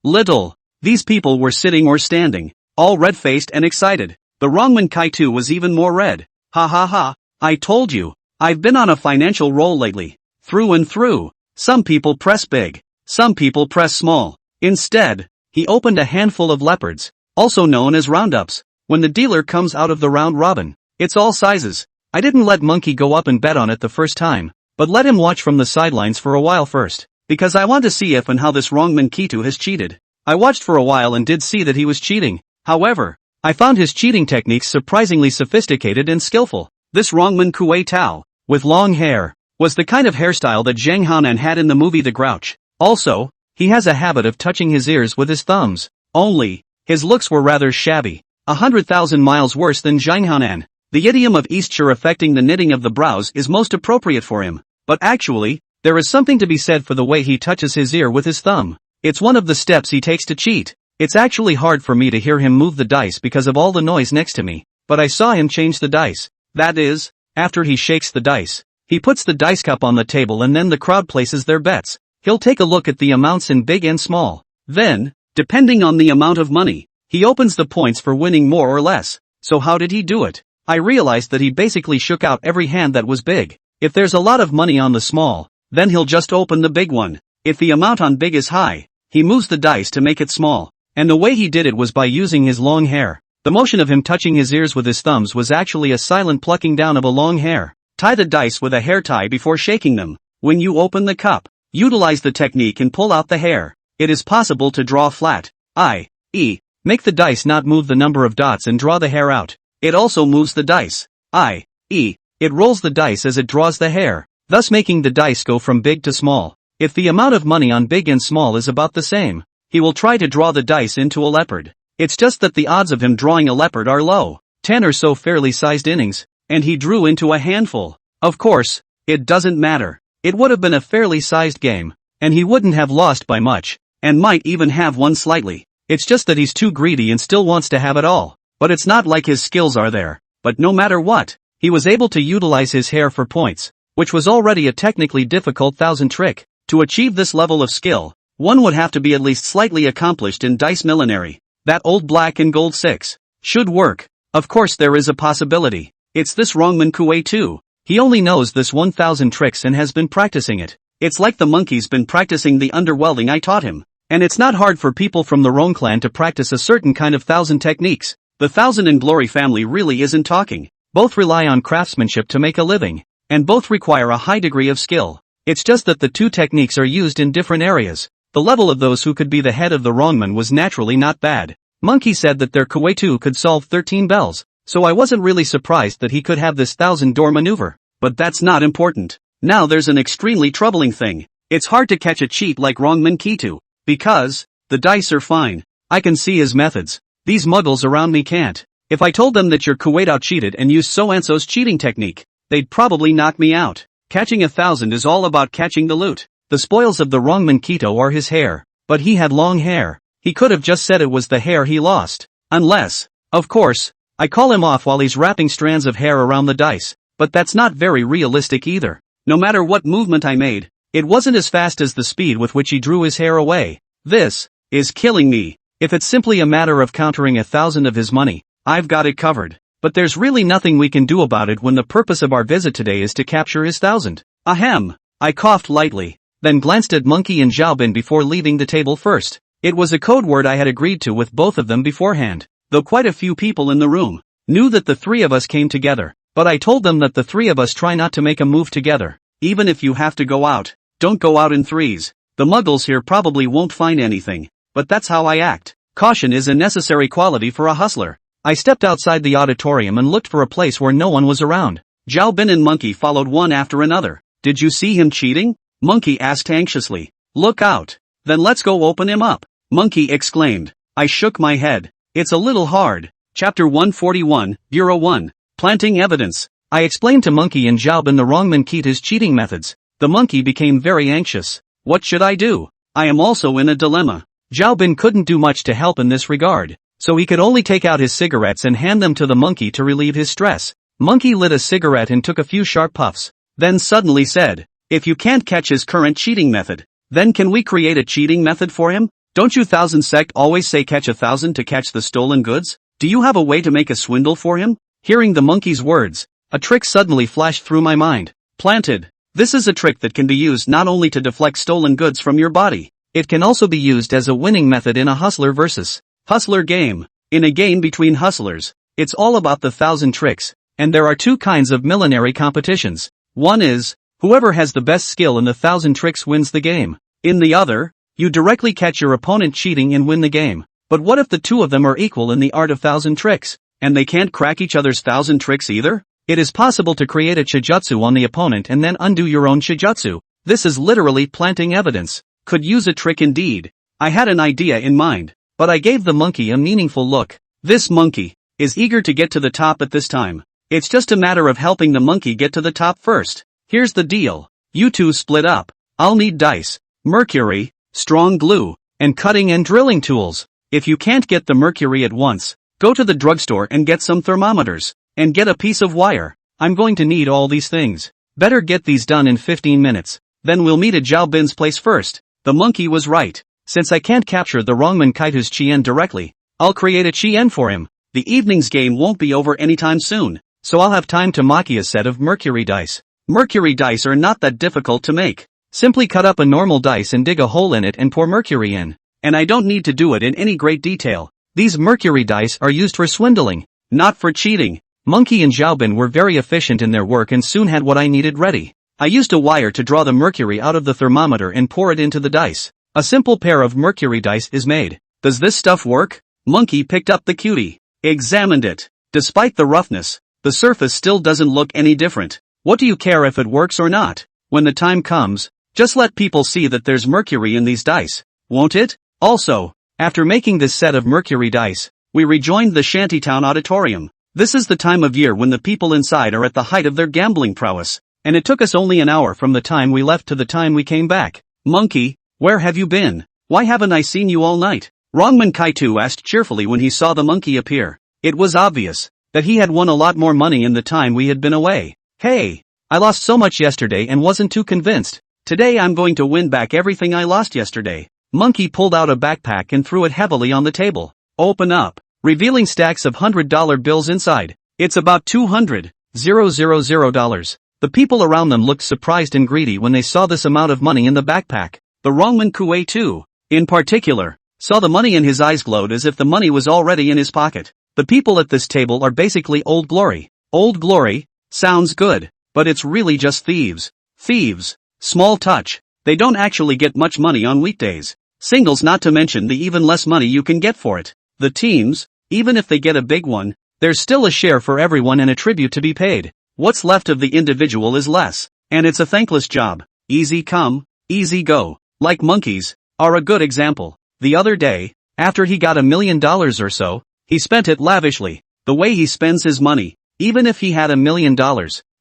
little. These people were sitting or standing, all red-faced and excited. The Rongman Kaitu was even more red. Ha ha ha, I told you, I've been on a financial roll lately. Through and through. Some people press big, some people press small. Instead, he opened a handful of leopards, also known as roundups. When the dealer comes out of the round robin, it's all sizes. I didn't let Monkey go up and bet on it the first time, but let him watch from the sidelines for a while first, because I want to see if and how this Rongman Kitu has cheated. I watched for a while and did see that he was cheating. However, I found his cheating techniques surprisingly sophisticated and skillful. This Rongman Kuei Tao, with long hair, was the kind of hairstyle that Zhang Hanan had in the movie The Grouch. Also, he has a habit of touching his ears with his thumbs. Only, his looks were rather shabby. 100,000 miles worse than Zhang Hanan. The idiom of Easture affecting the knitting of the brows is most appropriate for him. But actually, there is something to be said for the way he touches his ear with his thumb. It's one of the steps he takes to cheat. It's actually hard for me to hear him move the dice because of all the noise next to me. But I saw him change the dice. That is, after he shakes the dice. He puts the dice cup on the table and then the crowd places their bets. He'll take a look at the amounts in big and small. Then, depending on the amount of money, he opens the points for winning more or less. So how did he do it? I realized that he basically shook out every hand that was big. If there's a lot of money on the small, then he'll just open the big one. If the amount on big is high, he moves the dice to make it small. And the way he did it was by using his long hair. The motion of him touching his ears with his thumbs was actually a silent plucking down of a long hair. Tie the dice with a hair tie before shaking them. When you open the cup, utilize the technique and pull out the hair. It is possible to draw flat, i.e., make the dice not move the number of dots and draw the hair out. It also moves the dice, i.e., it rolls the dice as it draws the hair, thus making the dice go from big to small. If the amount of money on big and small is about the same, he will try to draw the dice into a leopard. It's just that the odds of him drawing a leopard are low, 10 or so fairly sized innings, and he drew into a handful. Of course, it doesn't matter. It would have been a fairly sized game, and he wouldn't have lost by much, and might even have won slightly. It's just that he's too greedy and still wants to have it all. But it's not like his skills are there. But no matter what, he was able to utilize his hair for points, which was already a technically difficult 1000 trick. To achieve this level of skill, one would have to be at least slightly accomplished in dice millinery. That old black and gold 6 should work. Of course there is a possibility. It's this Rongman Kuei too. He only knows this 1000 tricks and has been practicing it. It's like the monkey's been practicing the underwelding I taught him. And it's not hard for people from the Rong clan to practice a certain kind of 1000 techniques. The Thousand and Glory family really isn't talking. Both rely on craftsmanship to make a living, and both require a high degree of skill. It's just that the two techniques are used in different areas. The level of those who could be the head of the Rongman was naturally not bad. Monkey said that their Kuei 2 could solve 13 bells, so I wasn't really surprised that he could have this 1000-door maneuver. But that's not important. Now there's an extremely troubling thing. It's hard to catch a cheat like Rongman Kitu, because the dice are fine. I can see his methods. These muggles around me can't. If I told them that your Kuwait cheated and used So-and-so's cheating technique, they'd probably knock me out. Catching 1000 is all about catching the loot. The spoils of the Rongman Kito are his hair, but he had long hair. He could have just said it was the hair he lost. Unless, of course, I call him off while he's wrapping strands of hair around the dice, but that's not very realistic either. No matter what movement I made, it wasn't as fast as the speed with which he drew his hair away. This is killing me. If it's simply a matter of countering 1000 of his money, I've got it covered. But there's really nothing we can do about it when the purpose of our visit today is to capture his 1000. Ahem. I coughed lightly, then glanced at Monkey and Xiaobin before leaving the table first. It was a code word I had agreed to with both of them beforehand, though quite a few people in the room knew that the three of us came together. But I told them that the three of us try not to make a move together. Even if you have to go out, don't go out in threes. The muggles here probably won't find anything. But that's how I act. Caution is a necessary quality for a hustler. I stepped outside the auditorium and looked for a place where no one was around. Xiaobin and Monkey followed one after another. Did you see him cheating? Monkey asked anxiously. Look out. Then let's go open him up. Monkey exclaimed. I shook my head. It's a little hard. Chapter 141, Bureau 1. Planting evidence. I explained to Monkey and Xiaobin the Rongman Kita's cheating methods. The monkey became very anxious. What should I do? I am also in a dilemma. Xiaobin couldn't do much to help in this regard, so he could only take out his cigarettes and hand them to the monkey to relieve his stress. Monkey lit a cigarette and took a few sharp puffs, then suddenly said, if you can't catch his current cheating method, then can we create a cheating method for him? Don't you Thousand Sect always say catch 1000 to catch the stolen goods? Do you have a way to make a swindle for him? Hearing the monkey's words, a trick suddenly flashed through my mind. Planted. This is a trick that can be used not only to deflect stolen goods from your body, it can also be used as a winning method in a hustler versus hustler game. In a game between hustlers, it's all about the 1000 tricks, and there are two kinds of millinery competitions. One is, whoever has the best skill in the 1000 tricks wins the game. In the other, you directly catch your opponent cheating and win the game. But what if the two of them are equal in the art of 1000 tricks, and they can't crack each other's 1000 tricks either? It is possible to create a chijutsu on the opponent and then undo your own chijutsu. This is literally planting evidence. Could use a trick indeed. I had an idea in mind, but I gave the monkey a meaningful look. This monkey is eager to get to the top at this time. It's just a matter of helping the monkey get to the top first. Here's the deal. You two split up. I'll need dice, mercury, strong glue, and cutting and drilling tools. If you can't get the mercury at once, go to the drugstore and get some thermometers, and get a piece of wire. I'm going to need all these things. Better get these done in 15 minutes. Then we'll meet at Zhao Bin's place first. The monkey was right. Since I can't capture the Rongman Kaitu's Chien directly, I'll create a Chien for him. The evening's game won't be over anytime soon, so I'll have time to maki a set of mercury dice. Mercury dice are not that difficult to make. Simply cut up a normal dice and dig a hole in it and pour mercury in. And I don't need to do it in any great detail. These mercury dice are used for swindling, not for cheating. Monkey and Zhao Bin were very efficient in their work and soon had what I needed ready. I used a wire to draw the mercury out of the thermometer and pour it into the dice. A simple pair of mercury dice is made. Does this stuff work? Monkey picked up the cutie, examined it. Despite the roughness, the surface still doesn't look any different. What do you care if it works or not? When the time comes, just let people see that there's mercury in these dice, won't it? Also, after making this set of mercury dice, we rejoined the shantytown auditorium. This is the time of year when the people inside are at the height of their gambling prowess, and it took us only an hour from the time we left to the time we came back. Monkey, where have you been? Why haven't I seen you all night? Rongman Kaitu asked cheerfully when he saw the monkey appear. It was obvious that he had won a lot more money in the time we had been away. Hey, I lost so much yesterday and wasn't too convinced. Today I'm going to win back everything I lost yesterday. Monkey pulled out a backpack and threw it heavily on the table. Open up, revealing stacks of $100 bills inside. It's about $200,000. The people around them looked surprised and greedy when they saw this amount of money in the backpack. The Rongman Kue too, in particular, saw the money and his eyes glowed as if the money was already in his pocket. The people at this table are basically Old Glory. Old Glory? Sounds good, but it's really just thieves. Thieves. Small touch. They don't actually get much money on weekdays. Singles, not to mention the even less money you can get for it. The teams, even if they get a big one, there's still a share for everyone and a tribute to be paid. What's left of the individual is less, and it's a thankless job. Easy come, easy go, like monkeys, are a good example. The other day, after he got $1 million or so, he spent it lavishly. The way he spends his money, even if he had $1 million,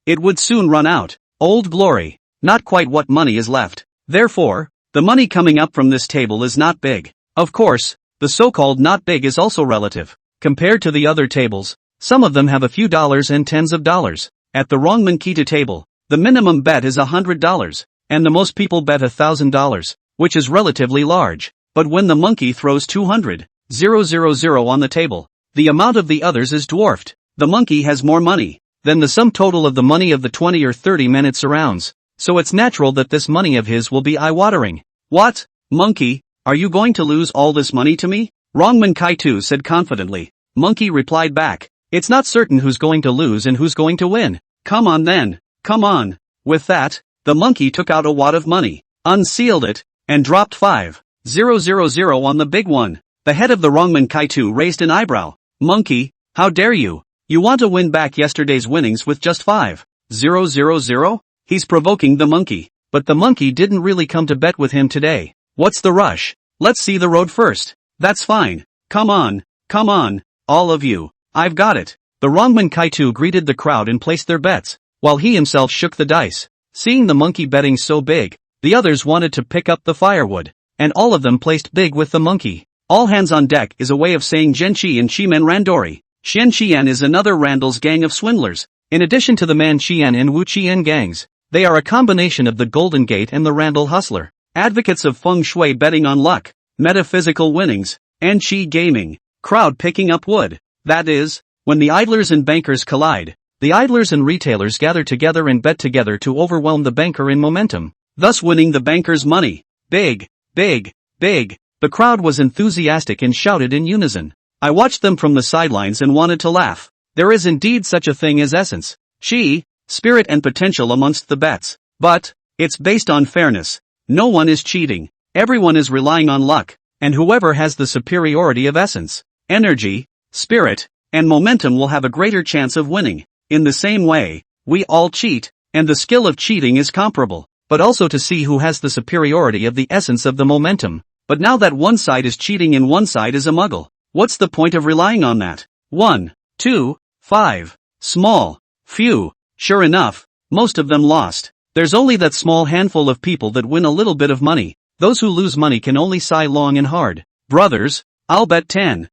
it would soon run out. Old Glory, not quite what money is left. Therefore, the money coming up from this table is not big. Of course, the so-called not big is also relative. Compared to the other tables, some of them have a few dollars and tens of dollars. At the Rongman Kita table, the minimum bet is $100, and the most people bet $1,000, which is relatively large. But when the monkey throws 200,000 on the table, the amount of the others is dwarfed. The monkey has more money than the sum total of the money of the 20 or 30 men it surrounds. So it's natural that this money of his will be eye-watering. What? Monkey, are you going to lose all this money to me? Rongman Kaitu said confidently. Monkey replied back. It's not certain who's going to lose and who's going to win. Come on then, come on. With that, the monkey took out a wad of money, unsealed it, and dropped 5,000 on the big one. The head of the Rongman Kaitu raised an eyebrow. Monkey, how dare you? You want to win back yesterday's winnings with just 5,000? He's provoking the monkey. But the monkey didn't really come to bet with him today. What's the rush? Let's see the road first. That's fine. Come on, all of you. I've got it. The Rongman Kaitu greeted the crowd and placed their bets, while he himself shook the dice. Seeing the monkey betting so big, the others wanted to pick up the firewood, and all of them placed big with the monkey. All hands on deck is a way of saying Genchi and Shimen Randori. Shen Qian is another Randall's gang of swindlers. In addition to the Man Qian and Wu Qian gangs, they are a combination of the Golden Gate and the Randall Hustler. Advocates of feng shui betting on luck, metaphysical winnings, and chi gaming. Crowd picking up wood. That is, when the idlers and bankers collide, the idlers and retailers gather together and bet together to overwhelm the banker in momentum, thus winning the banker's money. Big, big, big. The crowd was enthusiastic and shouted in unison. I watched them from the sidelines and wanted to laugh. There is indeed such a thing as essence, chi, spirit and potential amongst the bets. But, it's based on fairness. No one is cheating. Everyone is relying on luck, and whoever has the superiority of essence, energy, spirit, and momentum will have a greater chance of winning. In the same way, we all cheat, and the skill of cheating is comparable, but also to see who has the superiority of the essence of the momentum. But now that one side is cheating and one side is a muggle, what's the point of relying on that? 1, 2, 5. Small. Few. Sure enough, most of them lost. There's only that small handful of people that win a little bit of money. Those who lose money can only sigh long and hard. Brothers, I'll bet 10,000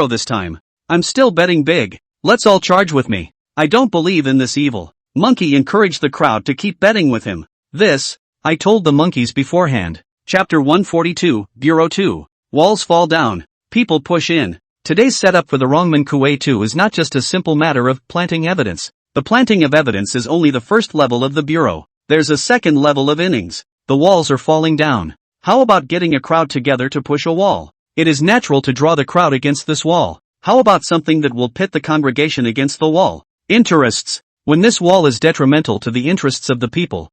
this time. I'm still betting big. Let's all charge with me. I don't believe in this evil. Monkey encouraged the crowd to keep betting with him. This, I told the monkeys beforehand. Chapter 142, Bureau 2. Walls fall down. People push in. Today's setup for the Wrongman Kuei 2 is not just a simple matter of planting evidence. The planting of evidence is only the first level of the bureau. There's a second level of innings. The walls are falling down. How about getting a crowd together to push a wall? It is natural to draw the crowd against this wall. How about something that will pit the congregation against the wall? Interests. When this wall is detrimental to the interests of the people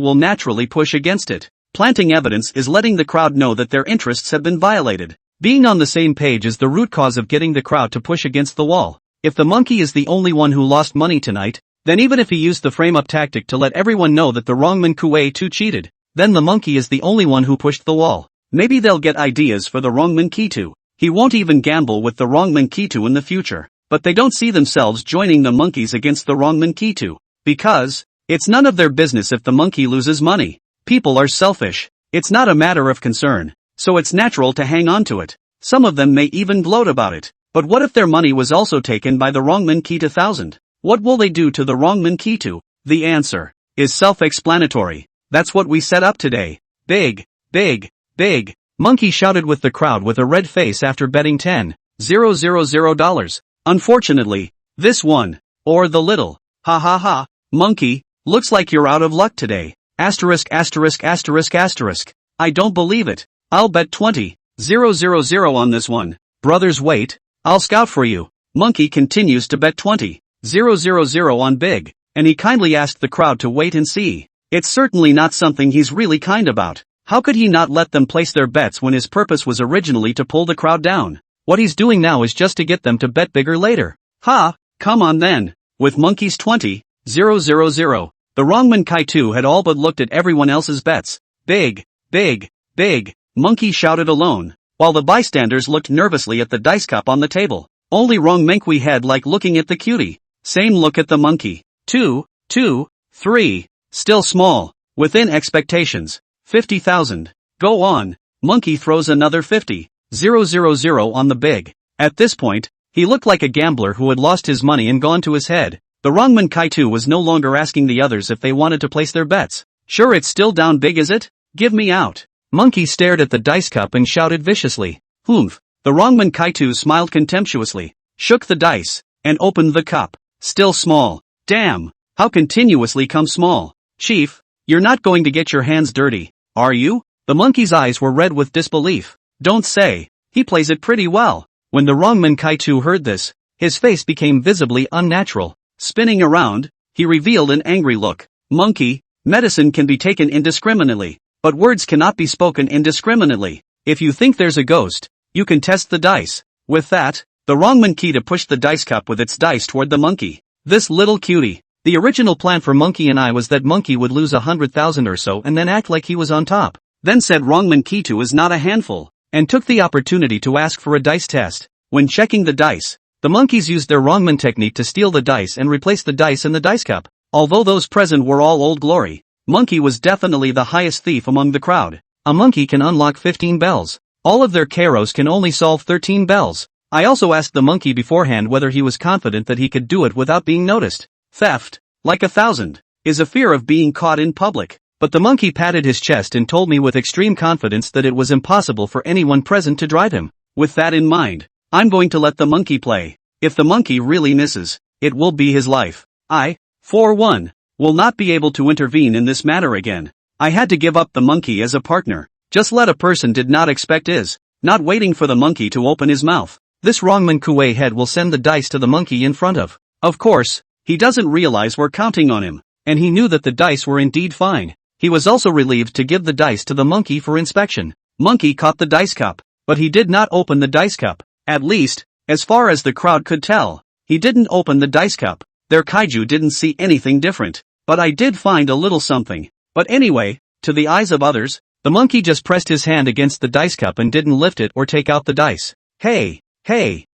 will naturally push against it. Planting evidence is letting the crowd know that their interests have been violated. Being on the same page is the root cause of getting the crowd to push against the wall. If the monkey is the only one who lost money tonight, then even if he used the frame-up tactic to let everyone know that the Wrongman Kuei 2 cheated, then the monkey is the only one who pushed the wall. Maybe they'll get ideas for the Wrongman Kuei 2. He won't even gamble with the Wrongman Kuei 2 in the future. But they don't see themselves joining the monkeys against the Wrongman Kuei 2. Because it's none of their business if the monkey loses money. People are selfish. It's not a matter of concern. So it's natural to hang on to it. Some of them may even gloat about it. But what if their money was also taken by the Wrongman Kuei 2000? What will they do to the Wrongman Kuei 2? The answer is self-explanatory. That's what we set up today. Big, big, big. Monkey shouted with the crowd with a red face after betting $10,000. Unfortunately, this one, or the little, ha ha ha, monkey, looks like you're out of luck today. Asterisk asterisk asterisk asterisk. I don't believe it. I'll bet 20,000 on this one. Brothers wait, I'll scout for you. Monkey continues to bet 20,000 on big, and he kindly asked the crowd to wait and see. It's certainly not something he's really kind about. How could he not let them place their bets when his purpose was originally to pull the crowd down? What he's doing now is just to get them to bet bigger later. Ha, come on then. With Monkey's 20,000, the Wrongman Kuei 2 had all but looked at everyone else's bets. Big, big, big, Monkey shouted alone, while the bystanders looked nervously at the dice cup on the table. Only Wrongman Kuei had like looking at the cutie. Same look at the monkey. 2, 2, 3, still small, within expectations. 50,000. Go on. Monkey throws another 50,000 on the big. At this point, he looked like a gambler who had lost his money and gone to his head. The Wrongman Kuei 2 was no longer asking the others if they wanted to place their bets. Sure, it's still down big, is it? Give me out. Monkey stared at the dice cup and shouted viciously. Humph. The Wrongman Kuei 2 smiled contemptuously, shook the dice, and opened the cup. Still small. Damn. How continuously come small. Chief, you're not going to get your hands dirty, are you? The monkey's eyes were red with disbelief. Don't say. He plays it pretty well. When the Wrongman Kuei 2 heard this, his face became visibly unnatural. Spinning around, he revealed an angry look. Monkey, medicine can be taken indiscriminately, but words cannot be spoken indiscriminately. If you think there's a ghost, you can test the dice. With that, the Wrongman Kuei 2 pushed the dice cup with its dice toward the monkey. This little cutie. The original plan for Monkey and I was that Monkey would lose 100,000 or so and then act like he was on top. Then said Wrongman Kuei 2 is not a handful, and took the opportunity to ask for a dice test. When checking the dice, the monkeys used their Wrongman technique to steal the dice and replace the dice in the dice cup. Although those present were all Old Glory, Monkey was definitely the highest thief among the crowd. A monkey can unlock 15 bells. All of their Kairos can only solve 13 bells. I also asked the monkey beforehand whether he was confident that he could do it without being noticed. Theft, like 1,000, is a fear of being caught in public. But the monkey patted his chest and told me with extreme confidence that it was impossible for anyone present to drive him. With that in mind, I'm going to let the monkey play. If the monkey really misses, it will be his life. I, for one, will not be able to intervene in this matter again. I had to give up the monkey as a partner. Just let a person did not expect is, not waiting for the monkey to open his mouth. This Wrongman Kuei head will send the dice to the monkey in front of. Of course, he doesn't realize we're counting on him, and he knew that the dice were indeed fine. He was also relieved to give the dice to the monkey for inspection. Monkey caught the dice cup, but he did not open the dice cup, at least, as far as the crowd could tell. He didn't open the dice cup. Their kaiju didn't see anything different. But I did find a little something. But anyway, to the eyes of others, the monkey just pressed his hand against the dice cup and didn't lift it or take out the dice. Hey,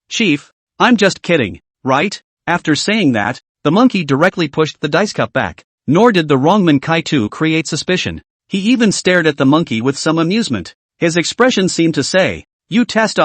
Chief, I'm just kidding, right? After saying that, the monkey directly pushed the dice cup back. Nor did the wrongman Kai-Tu create suspicion. He even stared at the monkey with some amusement. His expression seemed to say, "You test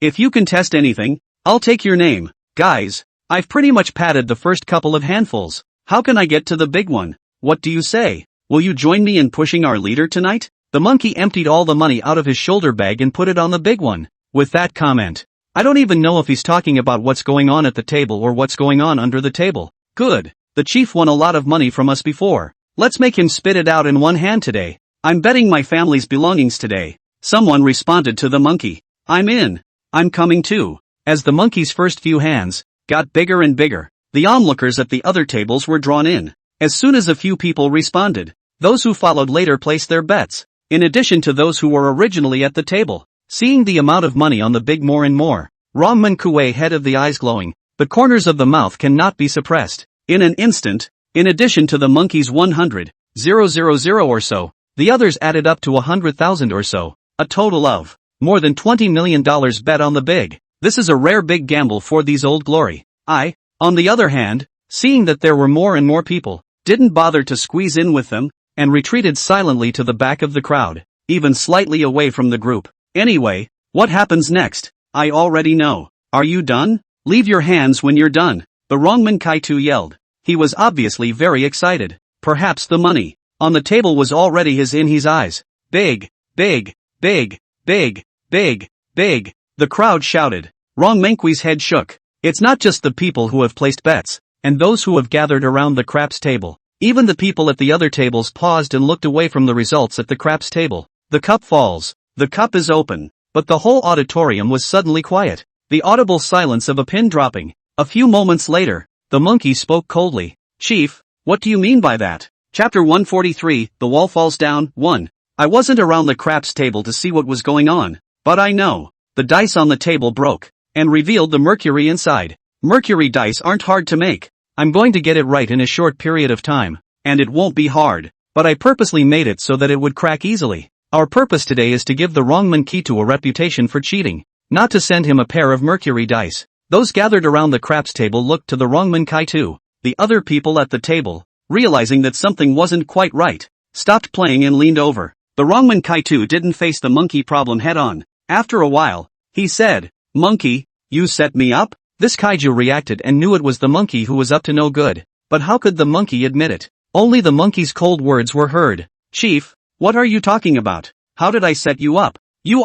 if you can test anything, I'll take your name. Guys, I've pretty much patted the first couple of handfuls. How can I get to the big one? What do you say? Will you join me in pushing our leader tonight?" The monkey emptied all the money out of his shoulder bag and put it on the big one. With that comment, I don't even know if he's talking about what's going on at the table or what's going on under the table. Good. The chief won a lot of money from us before. Let's make him spit it out in one hand today. I'm betting my family's belongings today. Someone responded to the monkey. I'm in. I'm coming too. As the monkey's first few hands got bigger and bigger, the onlookers at the other tables were drawn in. As soon as a few people responded, those who followed later placed their bets, in addition to those who were originally at the table. Seeing the amount of money on the big more and more, Rongman Kuei head of the eyes glowing, the corners of the mouth cannot be suppressed. In an instant, in addition to the monkey's 100,000 or so, the others added up to 100,000 or so, a total of more than $20 million bet on the big. This is a rare big gamble for these Old Glory. I, on the other hand, seeing that there were more and more people, didn't bother to squeeze in with them, and retreated silently to the back of the crowd, even slightly away from the group. Anyway, what happens next? I already know. Are you done? Leave your hands when you're done. The wrongman Kai-Tu yelled. He was obviously very excited. Perhaps the money on the table was already in his eyes. Big, big, big, big, big, big. The crowd shouted. Rongmankui's head shook. It's not just the people who have placed bets, and those who have gathered around the craps table. Even the people at the other tables paused and looked away from the results at the craps table. The cup falls. The cup is open. But the whole auditorium was suddenly quiet. The audible silence of a pin dropping. A few moments later, the monkey spoke coldly. Chief, what do you mean by that? Chapter 143, The Wall Falls Down, 1. I wasn't around the craps table to see what was going on, but I know. The dice on the table broke, and revealed the mercury inside. Mercury dice aren't hard to make. I'm going to get it right in a short period of time, and it won't be hard, but I purposely made it so that it would crack easily. Our purpose today is to give the wrongman Kitu a reputation for cheating, not to send him a pair of mercury dice. Those gathered around the craps table looked to the wrongman Kai-Tu. The other people at the table, realizing that something wasn't quite right, stopped playing and leaned over. The wrongman Kai-Tu didn't face the monkey problem head on. After a while, he said, "Monkey, you set me up?" This kaiju reacted and knew it was the monkey who was up to no good. But how could the monkey admit it? Only the monkey's cold words were heard. Chief, what are you talking about? How did I set you up? You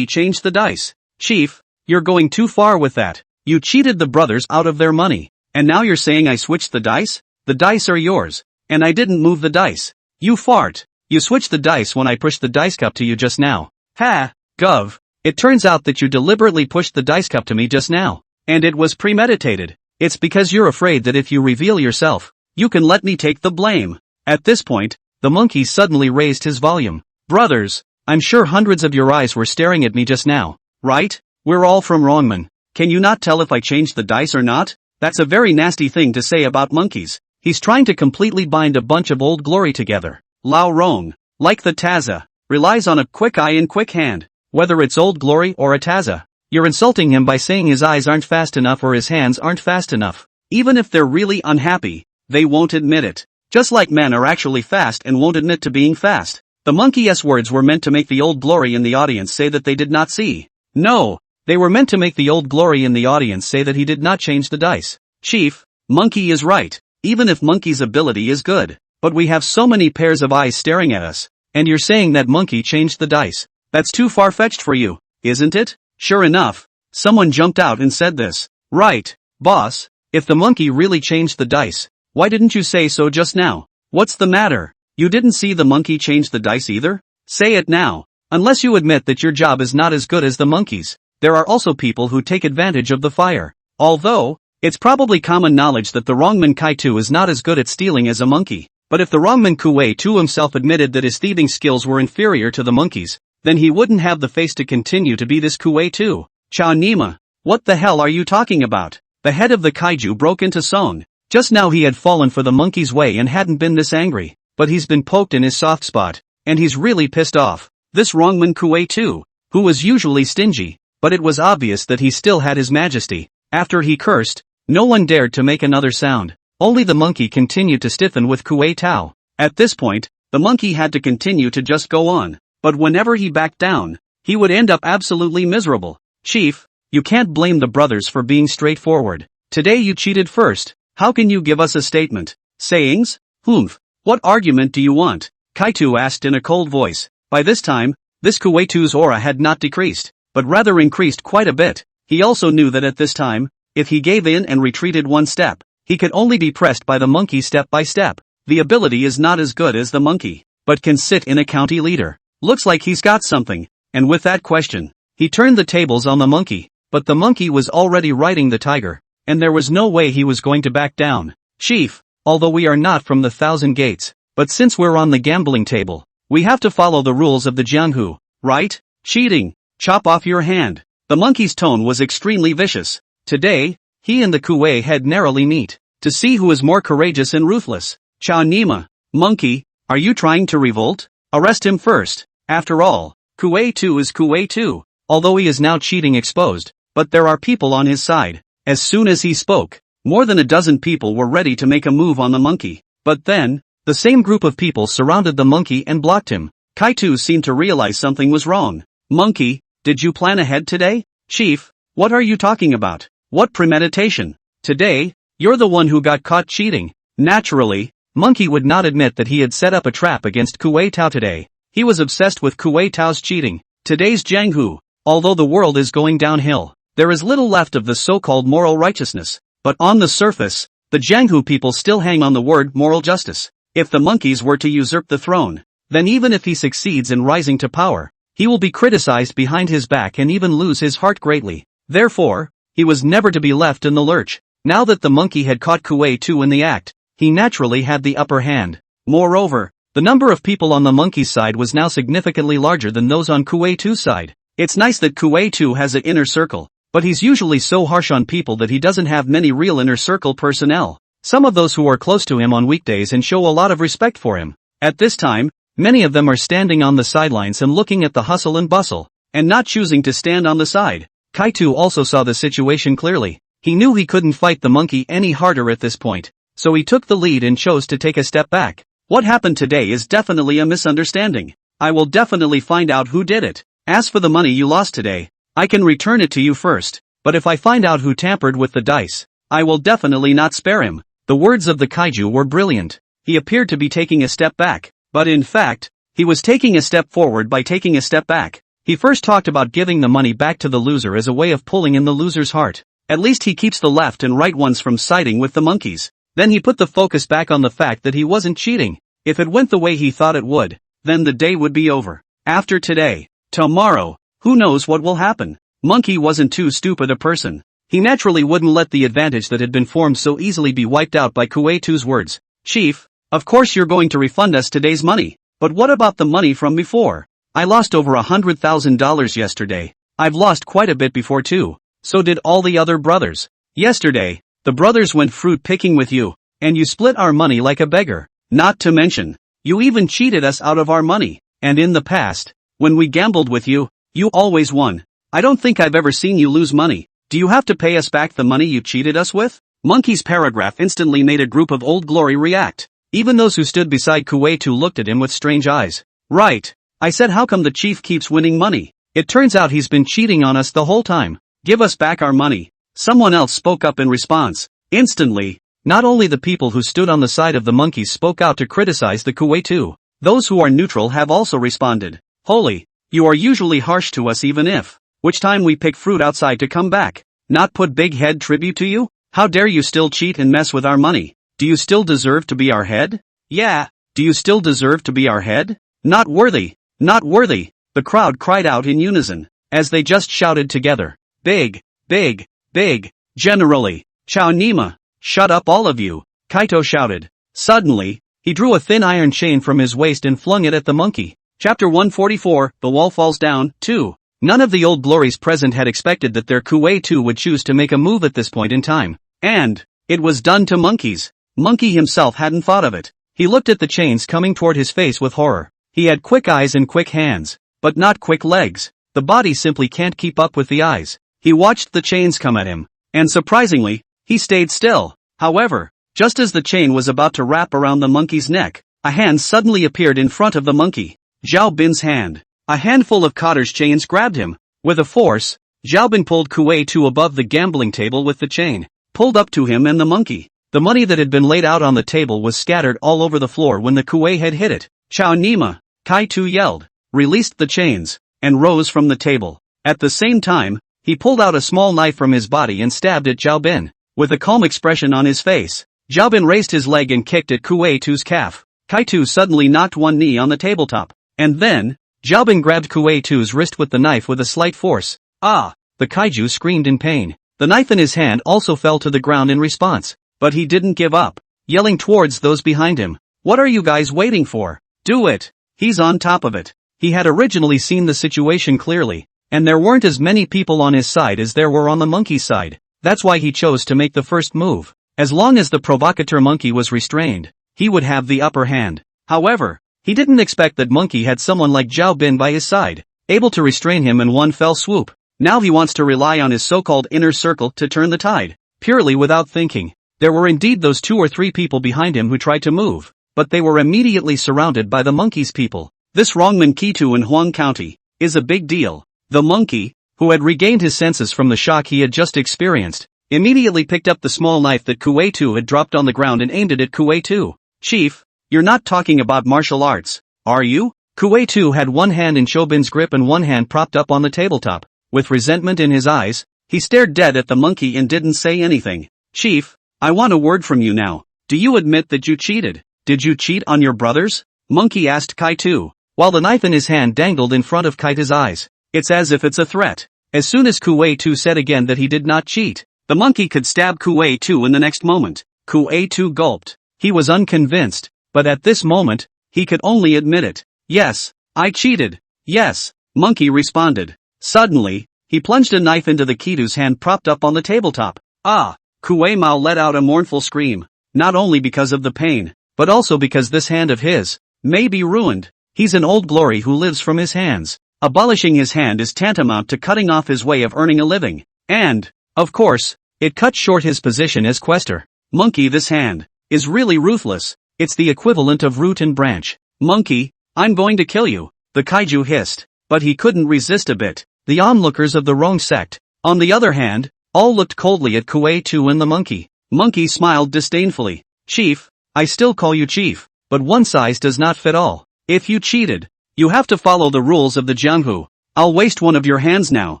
changed the dice. Chief, you're going too far with that. You cheated the brothers out of their money. And now you're saying I switched the dice? The dice are yours. And I didn't move the dice. You fart. You switched the dice when I pushed the dice cup to you just now. Ha, Gov. It turns out that you deliberately pushed the dice cup to me just now. And it was premeditated. It's because you're afraid that if you reveal yourself, you can let me take the blame. At this point, the monkey suddenly raised his volume. Brothers, I'm sure hundreds of your eyes were staring at me just now, right? We're all from Rongman. Can you not tell if I changed the dice or not? That's a very nasty thing to say about monkeys. He's trying to completely bind a bunch of Old Glory together. Lao Rong, like the Taza, relies on a quick eye and quick hand. Whether it's Old Glory or a Taza, you're insulting him by saying his eyes aren't fast enough or his hands aren't fast enough. Even if they're really unhappy, they won't admit it. Just like men are actually fast and won't admit to being fast. The monkey's words were meant to make the Old Glory in the audience say that they did not see. No, they were meant to make the Old Glory in the audience say that he did not change the dice. Chief, Monkey is right, even if Monkey's ability is good. But we have so many pairs of eyes staring at us, and you're saying that Monkey changed the dice. That's too far-fetched for you, isn't it? Sure enough, someone jumped out and said this. Right, boss, if the monkey really changed the dice, why didn't you say so just now? What's the matter? You didn't see the monkey change the dice either? Say it now. Unless you admit that your job is not as good as the monkey's. There are also people who take advantage of the fire. Although, it's probably common knowledge that the wrongman Kai-Tu is not as good at stealing as a monkey. But if the wrongman Kuei-Tu himself admitted that his thieving skills were inferior to the monkey's, then he wouldn't have the face to continue to be this Kuei-Tu. Chow Nima, what the hell are you talking about? The head of the kaiju broke into song. Just now he had fallen for the monkey's way and hadn't been this angry, but he's been poked in his soft spot, and he's really pissed off. This wrongman Kuei too, who was usually stingy, but it was obvious that he still had his majesty. After he cursed, no one dared to make another sound. Only the monkey continued to stiffen with Kuei Tao. At this point, the monkey had to continue to just go on, but whenever he backed down, he would end up absolutely miserable. Chief, you can't blame the brothers for being straightforward. Today you cheated first. How can you give us a statement? Sayings? Humph. What argument do you want? Kaito asked in a cold voice. By this time, this Kueitu's aura had not decreased, but rather increased quite a bit. He also knew that at this time, if he gave in and retreated one step, he could only be pressed by the monkey step by step. The ability is not as good as the monkey, but can sit in a county leader. Looks like he's got something. And with that question, he turned the tables on the monkey, but the monkey was already riding the tiger, and there was no way he was going to back down. Chief, although we are not from the Thousand Gates, but since we're on the gambling table, we have to follow the rules of the Jianghu, right? Cheating. Chop off your hand. The monkey's tone was extremely vicious. Today, he and the Kuei had narrowly meet, to see who is more courageous and ruthless. Chao Nima, monkey, are you trying to revolt? Arrest him first. After all, Kuei 2 is Kuei 2, although he is now cheating exposed, but there are people on his side. As soon as he spoke, more than a dozen people were ready to make a move on the monkey, but then, the same group of people surrounded the monkey and blocked him. Kaito seemed to realize something was wrong. Monkey, did you plan ahead today? Chief, what are you talking about? What premeditation? Today, you're the one who got caught cheating. Naturally, Monkey would not admit that he had set up a trap against Kuei Tao today. He was obsessed with Kuei Tao's cheating. Today's Jianghu, although the world is going downhill, there is little left of the so-called moral righteousness. But on the surface, the Jianghu people still hang on the word moral justice. If the monkeys were to usurp the throne, then even if he succeeds in rising to power, he will be criticized behind his back and even lose his heart greatly. Therefore, he was never to be left in the lurch. Now that the monkey had caught Kuei 2 in the act, he naturally had the upper hand. Moreover, the number of people on the monkey's side was now significantly larger than those on Kuei 2's side. It's nice that Kuei 2 has an inner circle, but he's usually so harsh on people that he doesn't have many real inner circle personnel. Some of those who are close to him on weekdays and show a lot of respect for him. At this time, many of them are standing on the sidelines and looking at the hustle and bustle, and not choosing to stand on the side. Kaito also saw the situation clearly. He knew he couldn't fight the monkey any harder at this point, so he took the lead and chose to take a step back. What happened today is definitely a misunderstanding. I will definitely find out who did it. As for the money you lost today, I can return it to you first, but if I find out who tampered with the dice, I will definitely not spare him. The words of the kaiju were brilliant. He appeared to be taking a step back, but in fact, he was taking a step forward by taking a step back. He first talked about giving the money back to the loser as a way of pulling in the loser's heart. At least he keeps the left and right ones from siding with the monkeys. Then he put the focus back on the fact that he wasn't cheating. If it went the way he thought it would, then the day would be over. After today, tomorrow, who knows what will happen? Monkey wasn't too stupid a person. He naturally wouldn't let the advantage that had been formed so easily be wiped out by Kuei 2's words. Chief, of course you're going to refund us today's money, but what about the money from before? I lost over $100,000 yesterday. I've lost quite a bit before too. So did all the other brothers. Yesterday, the brothers went fruit picking with you, and you split our money like a beggar. Not to mention, you even cheated us out of our money, and in the past, when we gambled with you, you always won. I don't think I've ever seen you lose money. Do you have to pay us back the money you cheated us with? Monkey's paragraph instantly made a group of Old Glory react. Even those who stood beside Kuei 2 looked at him with strange eyes. Right. I said how come the chief keeps winning money? It turns out he's been cheating on us the whole time. Give us back our money. Someone else spoke up in response. Instantly, not only the people who stood on the side of the monkeys spoke out to criticize the Kuei 2. Those who are neutral have also responded. Holy, you are usually harsh to us even if, which time we pick fruit outside to come back. Not put big head tribute to you? How dare you still cheat and mess with our money? Do you still deserve to be our head? Yeah, do you still deserve to be our head? Not worthy, not worthy, the crowd cried out in unison, as they just shouted together. Big, big, big, generally. Chao Nima, shut up all of you, Kaito shouted. Suddenly, he drew a thin iron chain from his waist and flung it at the monkey. Chapter 144, The Wall Falls Down, 2. None of the old glories present had expected that their Kuei 2 would choose to make a move at this point in time. And it was done to monkeys. Monkey himself hadn't thought of it. He looked at the chains coming toward his face with horror. He had quick eyes and quick hands, but not quick legs. The body simply can't keep up with the eyes. He watched the chains come at him, and surprisingly, he stayed still. However, just as the chain was about to wrap around the monkey's neck, a hand suddenly appeared in front of the monkey. Zhao Bin's hand. A handful of cotter's chains grabbed him. With a force, Zhao Bin pulled Kuei 2 above the gambling table with the chain, pulled up to him and the monkey. The money that had been laid out on the table was scattered all over the floor when the Kuei had hit it. Chao Nima, Kai Tu yelled, released the chains, and rose from the table. At the same time, he pulled out a small knife from his body and stabbed at Zhao Bin. With a calm expression on his face, Zhao Bin raised his leg and kicked at Kuei 2's calf. Kai Tu suddenly knocked one knee on the tabletop. And then, Zhao Bin grabbed Kuei 2's wrist with the knife with a slight force. Ah! The kaiju screamed in pain. The knife in his hand also fell to the ground in response. But he didn't give up, yelling towards those behind him. What are you guys waiting for? Do it! He's on top of it. He had originally seen the situation clearly, and there weren't as many people on his side as there were on the monkey's side. That's why he chose to make the first move. As long as the provocateur monkey was restrained, he would have the upper hand. However, he didn't expect that monkey had someone like Zhao Bin by his side, able to restrain him in one fell swoop. Now he wants to rely on his so-called inner circle to turn the tide, purely without thinking. There were indeed those 2 or 3 people behind him who tried to move, but they were immediately surrounded by the monkey's people. This Rongmen Kitu in Huang County is a big deal. The monkey, who had regained his senses from the shock he had just experienced, immediately picked up the small knife that Kuei 2 had dropped on the ground and aimed it at Kuei 2. Chief, you're not talking about martial arts, are you? Kuei 2 had one hand in Shobin's grip and one hand propped up on the tabletop. With resentment in his eyes, he stared dead at the monkey and didn't say anything. Chief, I want a word from you now. Do you admit that you cheated? Did you cheat on your brothers? Monkey asked Kai Tu, while the knife in his hand dangled in front of Kaita's eyes. It's as if it's a threat. As soon as Kuei 2 said again that he did not cheat, the monkey could stab Kuei 2 in the next moment. Kuei 2 gulped. He was unconvinced, but at this moment, he could only admit it. Yes, I cheated. Yes, monkey responded. Suddenly, he plunged a knife into the Kitu's hand propped up on the tabletop. Ah! Kuei Mao let out a mournful scream, not only because of the pain, but also because this hand of his may be ruined. He's an old glory who lives from his hands. Abolishing his hand is tantamount to cutting off his way of earning a living. And, of course, it cut short his position as quester. Monkey, this hand is really ruthless. It's the equivalent of root and branch. Monkey, I'm going to kill you, the kaiju hissed, but he couldn't resist a bit. The onlookers of the wrong sect, on the other hand, all looked coldly at Kuei 2 and the monkey. Monkey smiled disdainfully. Chief, I still call you chief, but one size does not fit all. If you cheated, you have to follow the rules of the Jianghu. I'll waste one of your hands now,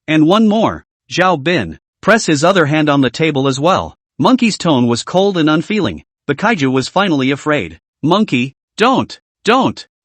and one more. Zhao Bin, press his other hand on the table as well. Monkey's tone was cold and unfeeling. The kaiju was finally afraid. Monkey, don't,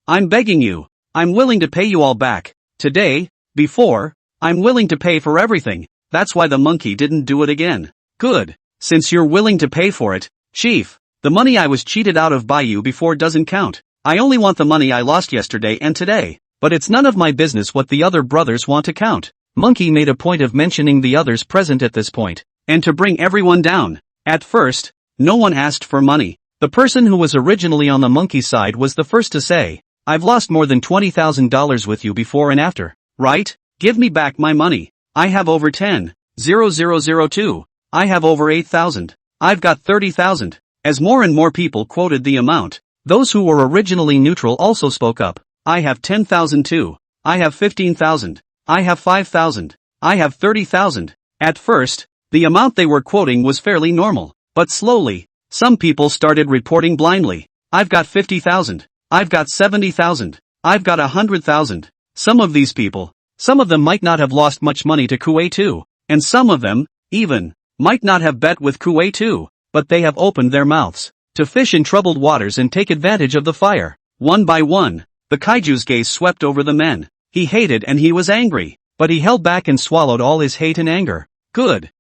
I'm begging you. I'm willing to pay you all back. Today, before, I'm willing to pay for everything. That's why the monkey didn't do it again. Good. Since you're willing to pay for it, Chief, the money I was cheated out of by you before doesn't count. I only want the money I lost yesterday and today. But it's none of my business what the other brothers want to count. Monkey made a point of mentioning the others present at this point, and to bring everyone down. At first, no one asked for money. The person who was originally on the monkey side was the first to say, I've lost more than $20,000 with you before and after, right? Give me back my money. I have over 10,002. I have over 8,000. I've got 30,000. As more and more people quoted the amount, those who were originally neutral also spoke up. I have 10,000 too. I have 15,000. I have 5,000. I have 30,000. At first, the amount they were quoting was fairly normal, but slowly, some people started reporting blindly. I've got 50,000. I've got 70,000. I've got 100,000. Some of these people, some of them might not have lost much money to Kuei 2, and some of them, even, might not have bet with Kuei 2, but they have opened their mouths to fish in troubled waters and take advantage of the fire. One by one, the kaiju's gaze swept over the men. He hated and he was angry, but he held back and swallowed all his hate and anger. Good.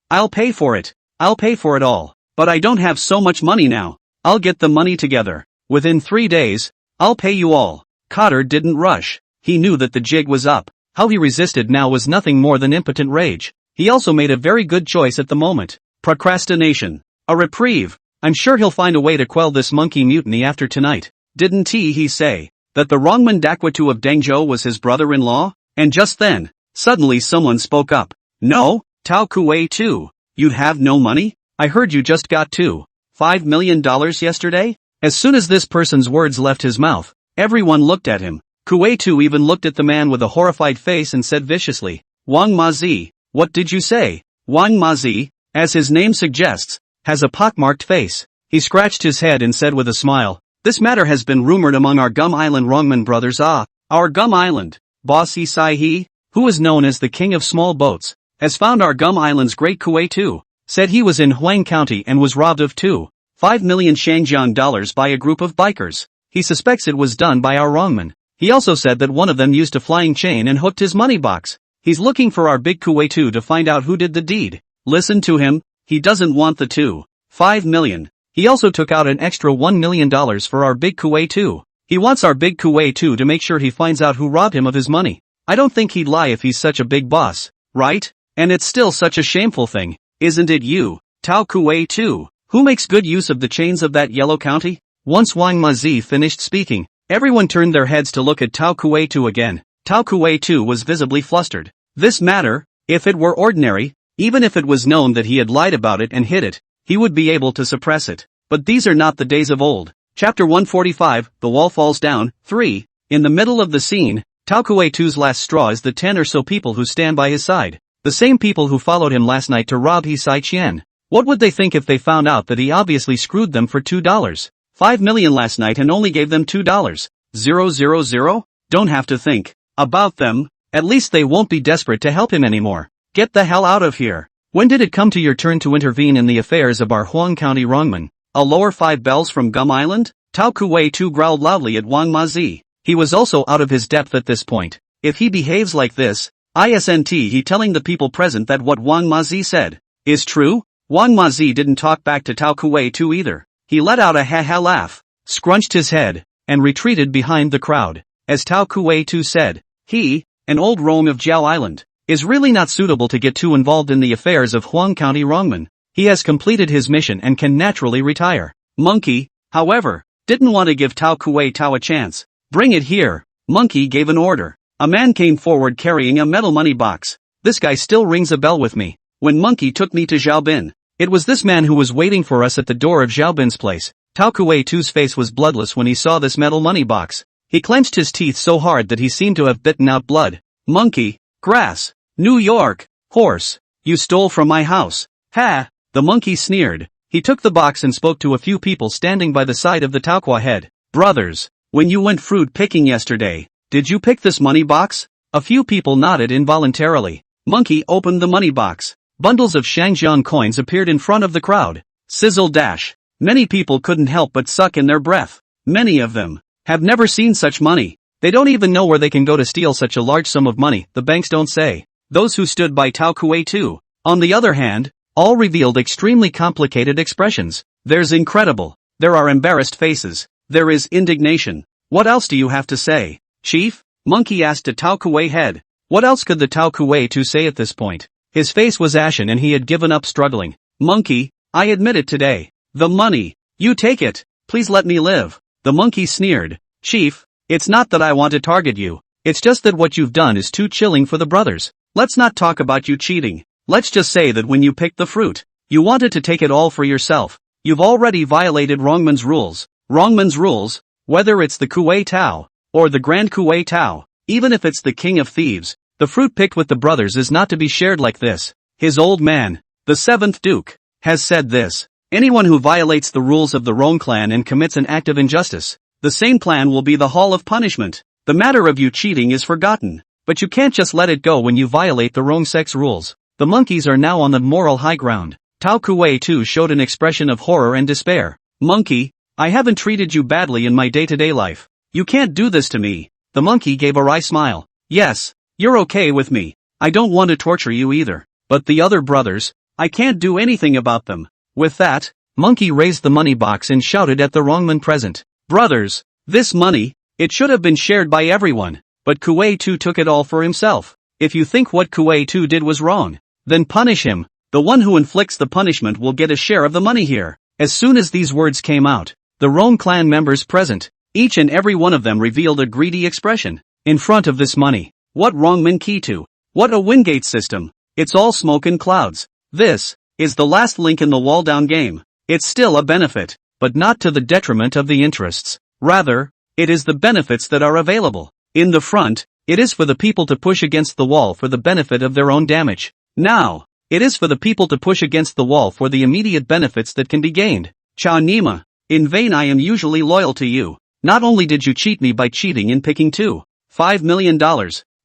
I'll pay for it. I'll pay for it all. But I don't have so much money now. I'll get the money together. Within 3 days, I'll pay you all. Cotter didn't rush. He knew that the jig was up. How he resisted now was nothing more than impotent rage. He also made a very good choice at the moment. Procrastination. A reprieve. I'm sure he'll find a way to quell this monkey mutiny after tonight. Didn't he say that the Rongman Dakwatu of Dangzhou was his brother-in-law? And just then, suddenly someone spoke up. No, Tao Kuei too. You'd have no money? I heard you just got $5 million yesterday? As soon as this person's words left his mouth, everyone looked at him. Kuei too even looked at the man with a horrified face and said viciously, Wang Mazi, what did you say? Wang Mazi, as his name suggests, has a pockmarked face. He scratched his head and said with a smile, this matter has been rumored among our Gum Island Rongman brothers. Our Gum Island, boss Isai he, who is known as the king of small boats, has found our Gum Island's great Kuei too. Said he was in Huang County and was robbed of $5 million Shangjiang dollars by a group of bikers. He suspects it was done by our Rongman. He also said that one of them used a flying chain and hooked his money box. He's looking for our big Kuei too to find out who did the deed. Listen to him, he doesn't want the $5 million. He also took out an extra $1 million for our big Kuei too. He wants our big Kuei too to make sure he finds out who robbed him of his money. I don't think he'd lie if he's such a big boss, right? And it's still such a shameful thing, isn't it you, Tao Kuei too, who makes good use of the chains of that yellow county? Once Wang Mazi finished speaking, everyone turned their heads to look at Tao Kuei too again. Tao Kuei too was visibly flustered. This matter, if it were ordinary, even if it was known that he had lied about it and hid it, he would be able to suppress it. But these are not the days of old. Chapter 145, The Wall Falls Down, 3. In the middle of the scene, Tao Kuei too's last straw is the 10 or so people who stand by his side. The same people who followed him last night to rob Hisai Qian. What would they think if they found out that he obviously screwed them for $5 million last night and only gave them $0.000? Don't have to think about them. At least they won't be desperate to help him anymore. Get the hell out of here. When did it come to your turn to intervene in the affairs of our Huang County Rongman? A lower 5 bells from Gum Island? Tao Kuei too growled loudly at Wang Mazi. He was also out of his depth at this point. If he behaves like this, isn't he telling the people present that what Wang Mazi said is true? Wang Mazi didn't talk back to Tao Kuei too either. He let out a ha-ha laugh, scrunched his head, and retreated behind the crowd. As Tao Kuei too said, he, an old roam of Jiao Island, is really not suitable to get too involved in the affairs of Huang County Rongman. He has completed his mission and can naturally retire. Monkey, however, didn't want to give Tao Kuei too a chance. Bring it here. Monkey gave an order. A man came forward carrying a metal money box. This guy still rings a bell with me. When Monkey took me to Xiaobin, it was this man who was waiting for us at the door of Xiaobin's place. Tao Kuei too's face was bloodless when he saw this metal money box. He clenched his teeth so hard that he seemed to have bitten out blood. Monkey, grass, New York, horse, you stole from my house. Ha! The monkey sneered. He took the box and spoke to a few people standing by the side of the Taokwa head. Brothers, when you went fruit picking yesterday, did you pick this money box? A few people nodded involuntarily. Monkey opened the money box. Bundles of Shangjiang coins appeared in front of the crowd. Sizzle dash. Many people couldn't help but suck in their breath. Many of them have never seen such money. They don't even know where they can go to steal such a large sum of money, the banks don't say. Those who stood by Tao Kuei too, on the other hand, all revealed extremely complicated expressions. There's incredible. There are embarrassed faces. There is indignation. What else do you have to say, Chief? Monkey asked a Tao Kuei head. What else could the Tao Kuei to say at this point? His face was ashen and he had given up struggling. Monkey, I admit it today. The money. You take it. Please let me live. The monkey sneered. Chief, it's not that I want to target you. It's just that what you've done is too chilling for the brothers. Let's not talk about you cheating. Let's just say that when you picked the fruit, you wanted to take it all for yourself. You've already violated Rongman's rules. Rongman's rules, whether it's the Kuei Tao, or the Grand Kuei Tao, even if it's the King of Thieves, the fruit picked with the brothers is not to be shared like this. His old man, the 7th Duke, has said this. Anyone who violates the rules of the Rong clan and commits an act of injustice, the same clan will be the hall of punishment. The matter of you cheating is forgotten, but you can't just let it go when you violate the Rong sex rules. The monkeys are now on the moral high ground. Tao Kuei too showed an expression of horror and despair. Monkey, I haven't treated you badly in my day-to-day life. You can't do this to me. The monkey gave a wry smile. Yes, you're okay with me. I don't want to torture you either. But the other brothers, I can't do anything about them. With that, Monkey raised the money box and shouted at the Rongman present. Brothers, this money, it should have been shared by everyone. but Kuei-2 took it all for himself. If you think what Kuei-2 did was wrong, then punish him. The one who inflicts the punishment will get a share of the money here. As soon as these words came out, the Roan clan members present, each and every one of them revealed a greedy expression. In front of this money, what Rongmin key to? What a Wingate system. It's all smoke and clouds. This is the last link in the wall down game. It's still a benefit, but not to the detriment of the interests. Rather, it is the benefits that are available. In the front, it is for the people to push against the wall for the benefit of their own damage. Now, it is for the people to push against the wall for the immediate benefits that can be gained. Chao Nima, in vain I am usually loyal to you. Not only did you cheat me by cheating in picking $2.5 million,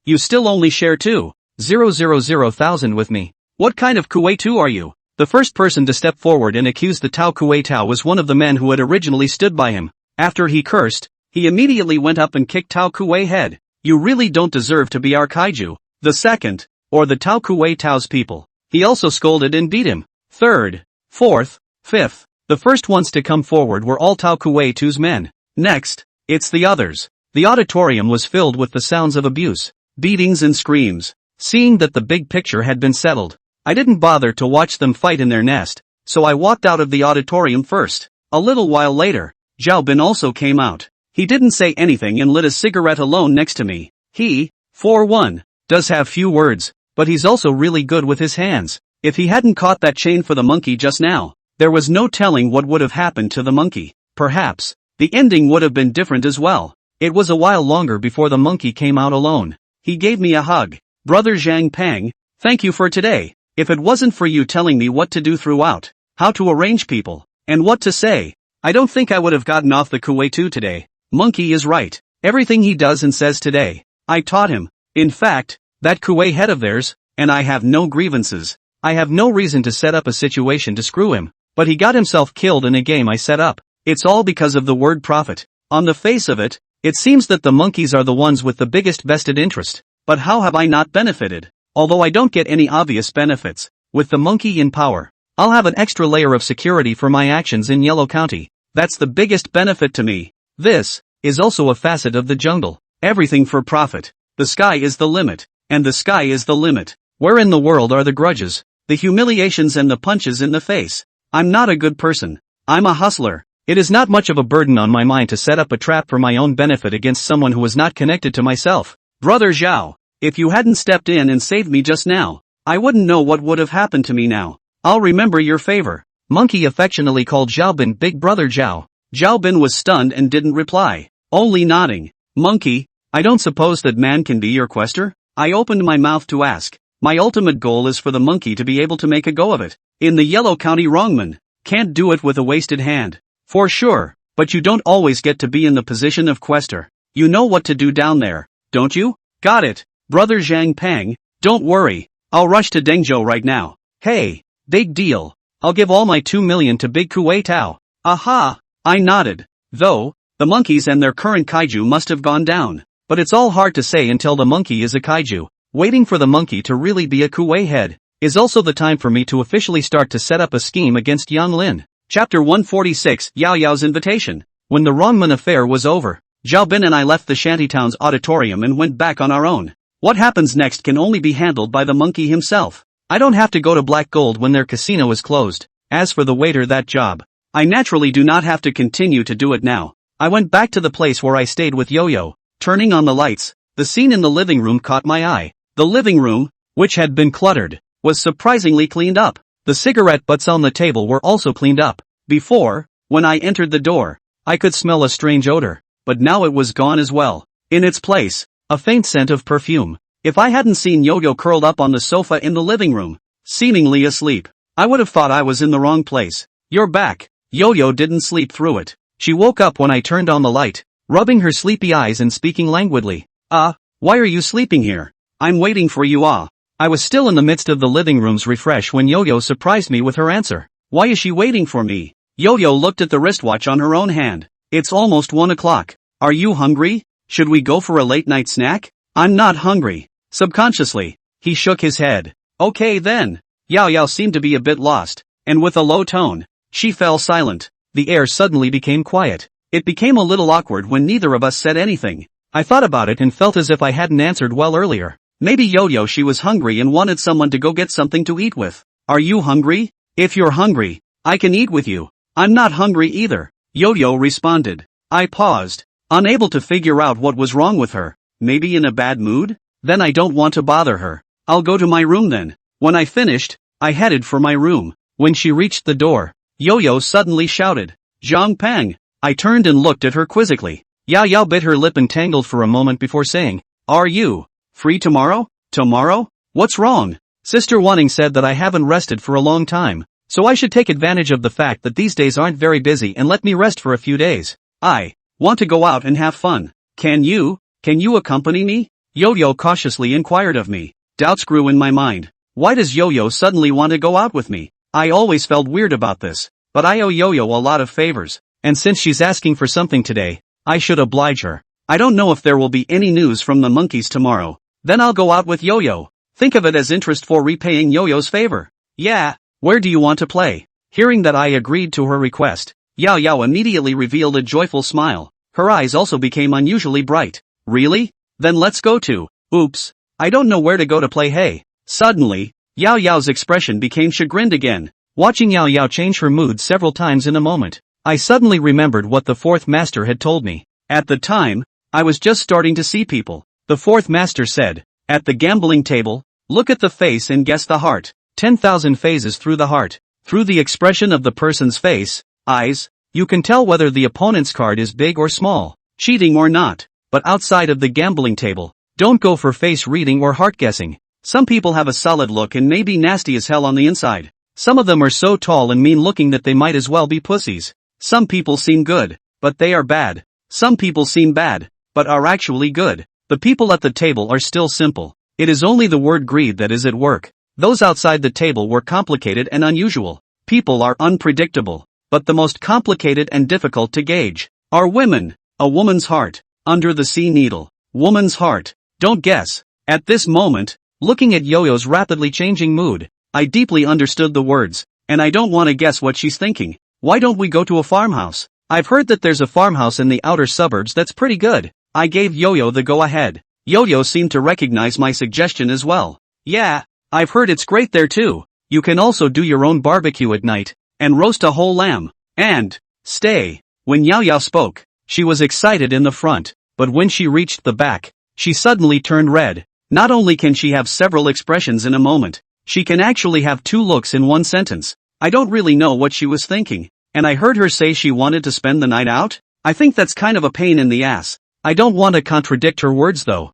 you still only share 2,000,000 with me. What kind of Kuei-2 are you? The first person to step forward and accuse the Tao Kuei-Tao was one of the men who had originally stood by him. After he cursed, he immediately went up and kicked Tao Kuei head. You really don't deserve to be our kaiju. The second, or the Tao Kuei-Tao's people. He also scolded and beat him. Third, fourth, fifth. The first ones to come forward were all Tao Kuei-Two's men. Next, it's the others. The auditorium was filled with the sounds of abuse, beatings and screams. Seeing that the big picture had been settled, I didn't bother to watch them fight in their nest, so I walked out of the auditorium first. A little while later, Zhao Bin also came out. He didn't say anything and lit a cigarette alone next to me. He, for one, does have few words, but he's also really good with his hands. If he hadn't caught that chain for the monkey just now, there was no telling what would have happened to the monkey. Perhaps, the ending would have been different as well. It was a while longer before the monkey came out alone. He gave me a hug. Brother Zhang Peng, thank you for today. If it wasn't for you telling me what to do throughout, how to arrange people, and what to say, I don't think I would have gotten off the Kuei-2 today. Monkey is right. Everything he does and says today, I taught him. In fact, that Kuei head of theirs, and I have no grievances. I have no reason to set up a situation to screw him, but he got himself killed in a game I set up. It's all because of the word profit. On the face of it, it seems that the monkeys are the ones with the biggest vested interest. But how have I not benefited? Although I don't get any obvious benefits, with the monkey in power, I'll have an extra layer of security for my actions in Yellow County. That's the biggest benefit to me. This is also a facet of the jungle. Everything for profit. The sky is the limit, and the sky is the limit. Where in the world are the grudges, the humiliations and the punches in the face? I'm not a good person. I'm a hustler. It is not much of a burden on my mind to set up a trap for my own benefit against someone who was not connected to myself. Brother Zhao, if you hadn't stepped in and saved me just now, I wouldn't know what would have happened to me now. I'll remember your favor. Monkey affectionately called Zhao Bin Big Brother Zhao. Zhao Bin was stunned and didn't reply, only nodding. Monkey, I don't suppose that man can be your quester? I opened my mouth to ask. My ultimate goal is for the monkey to be able to make a go of it. In the Yellow County Rongman, can't do it with a wasted hand. For sure, but you don't always get to be in the position of quester. You know what to do down there, don't you? Got it, Brother Zhang Peng, don't worry, I'll rush to Dengzhou right now. Hey, big deal. I'll give all my 2 million to Big Kuei Tao. Aha, I nodded. Though, the monkeys and their current kaiju must have gone down. But it's all hard to say until the monkey is a kaiju. Waiting for the monkey to really be a Kuei head is also the time for me to officially start to set up a scheme against Yang Lin. Chapter 146, Yao Yao's Invitation. When the Rongman affair was over, Zhao Bin and I left the shantytown's auditorium and went back on our own. What happens next can only be handled by the monkey himself. I don't have to go to Black Gold when their casino is closed. As for the waiter, that job, I naturally do not have to continue to do it now. I went back to the place where I stayed with Yo-Yo, turning on the lights. The scene in the living room caught my eye. The living room, which had been cluttered, was surprisingly cleaned up. The cigarette butts on the table were also cleaned up. Before, when I entered the door, I could smell a strange odor, but now it was gone as well. In its place, a faint scent of perfume. If I hadn't seen Yo-Yo curled up on the sofa in the living room, seemingly asleep, I would have thought I was in the wrong place. You're back. Yo-Yo didn't sleep through it. She woke up when I turned on the light, rubbing her sleepy eyes and speaking languidly. Why are you sleeping here? I'm waiting for you. I was still in the midst of the living room's refresh when Yo-Yo surprised me with her answer. Why is she waiting for me? Yo-Yo looked at the wristwatch on her own hand. It's almost 1 o'clock. Are you hungry? Should we go for a late night snack? I'm not hungry. Subconsciously, he shook his head. Okay then. Yao Yao seemed to be a bit lost, and with a low tone, she fell silent. The air suddenly became quiet. It became a little awkward when neither of us said anything. I thought about it and felt as if I hadn't answered well earlier. Maybe Yo-Yo she was hungry and wanted someone to go get something to eat with. Are you hungry? If you're hungry, I can eat with you. I'm not hungry either, Yo-Yo responded. I paused, unable to figure out what was wrong with her. Maybe in a bad mood? Then I don't want to bother her. I'll go to my room then. When I finished, I headed for my room. When she reached the door, Yo-Yo suddenly shouted, Zhang Peng. I turned and looked at her quizzically. Yao Yao bit her lip and tangled for a moment before saying, Are you free tomorrow? Tomorrow? What's wrong? Sister Wanning said that I haven't rested for a long time, so I should take advantage of the fact that these days aren't very busy and let me rest for a few days. I want to go out and have fun. Can you accompany me? Yo-Yo cautiously inquired of me. Doubts grew in my mind. Why does Yo-Yo suddenly want to go out with me? I always felt weird about this, but I owe Yo-Yo a lot of favors, and since she's asking for something today, I should oblige her. I don't know if there will be any news from the monkeys tomorrow. Then I'll go out with Yo-Yo. Think of it as interest for repaying Yo-Yo's favor. Yeah, where do you want to play? Hearing that I agreed to her request, Yao Yao immediately revealed a joyful smile. Her eyes also became unusually bright. Really? Then let's go to. Oops, I don't know where to go to play. Hey. Suddenly, Yao Yao's expression became chagrined again. Watching Yao Yao change her mood several times in a moment, I suddenly remembered what the fourth master had told me. At the time, I was just starting to see people. The fourth master said, at the gambling table, look at the face and guess the heart. 10,000 phases through the heart. Through the expression of the person's face, eyes, you can tell whether the opponent's card is big or small, cheating or not. But outside of the gambling table, don't go for face reading or heart guessing. Some people have a solid look and may be nasty as hell on the inside. Some of them are so tall and mean looking that they might as well be pussies. Some people seem good, but they are bad. Some people seem bad, but are actually good. The people at the table are still simple. It is only the word greed that is at work. Those outside the table were complicated and unusual. People are unpredictable, but the most complicated and difficult to gauge are women. A woman's heart. Under the sea needle. Woman's heart. Don't guess. At this moment, looking at Yo-Yo's rapidly changing mood, I deeply understood the words, and I don't want to guess what she's thinking. Why don't we go to a farmhouse? I've heard that there's a farmhouse in the outer suburbs that's pretty good. I gave Yo-Yo the go-ahead. Yo-Yo seemed to recognize my suggestion as well. Yeah, I've heard it's great there too. You can also do your own barbecue at night, and roast a whole lamb. And stay. When Yao Yao spoke, she was excited in the front, but when she reached the back, she suddenly turned red. Not only can she have several expressions in a moment, she can actually have two looks in one sentence. I don't really know what she was thinking, and I heard her say she wanted to spend the night out? I think that's kind of a pain in the ass. I don't want to contradict her words though.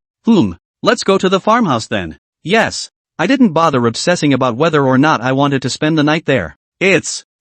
Let's go to the farmhouse then. Yes. I didn't bother obsessing about whether or not I wanted to spend the night there.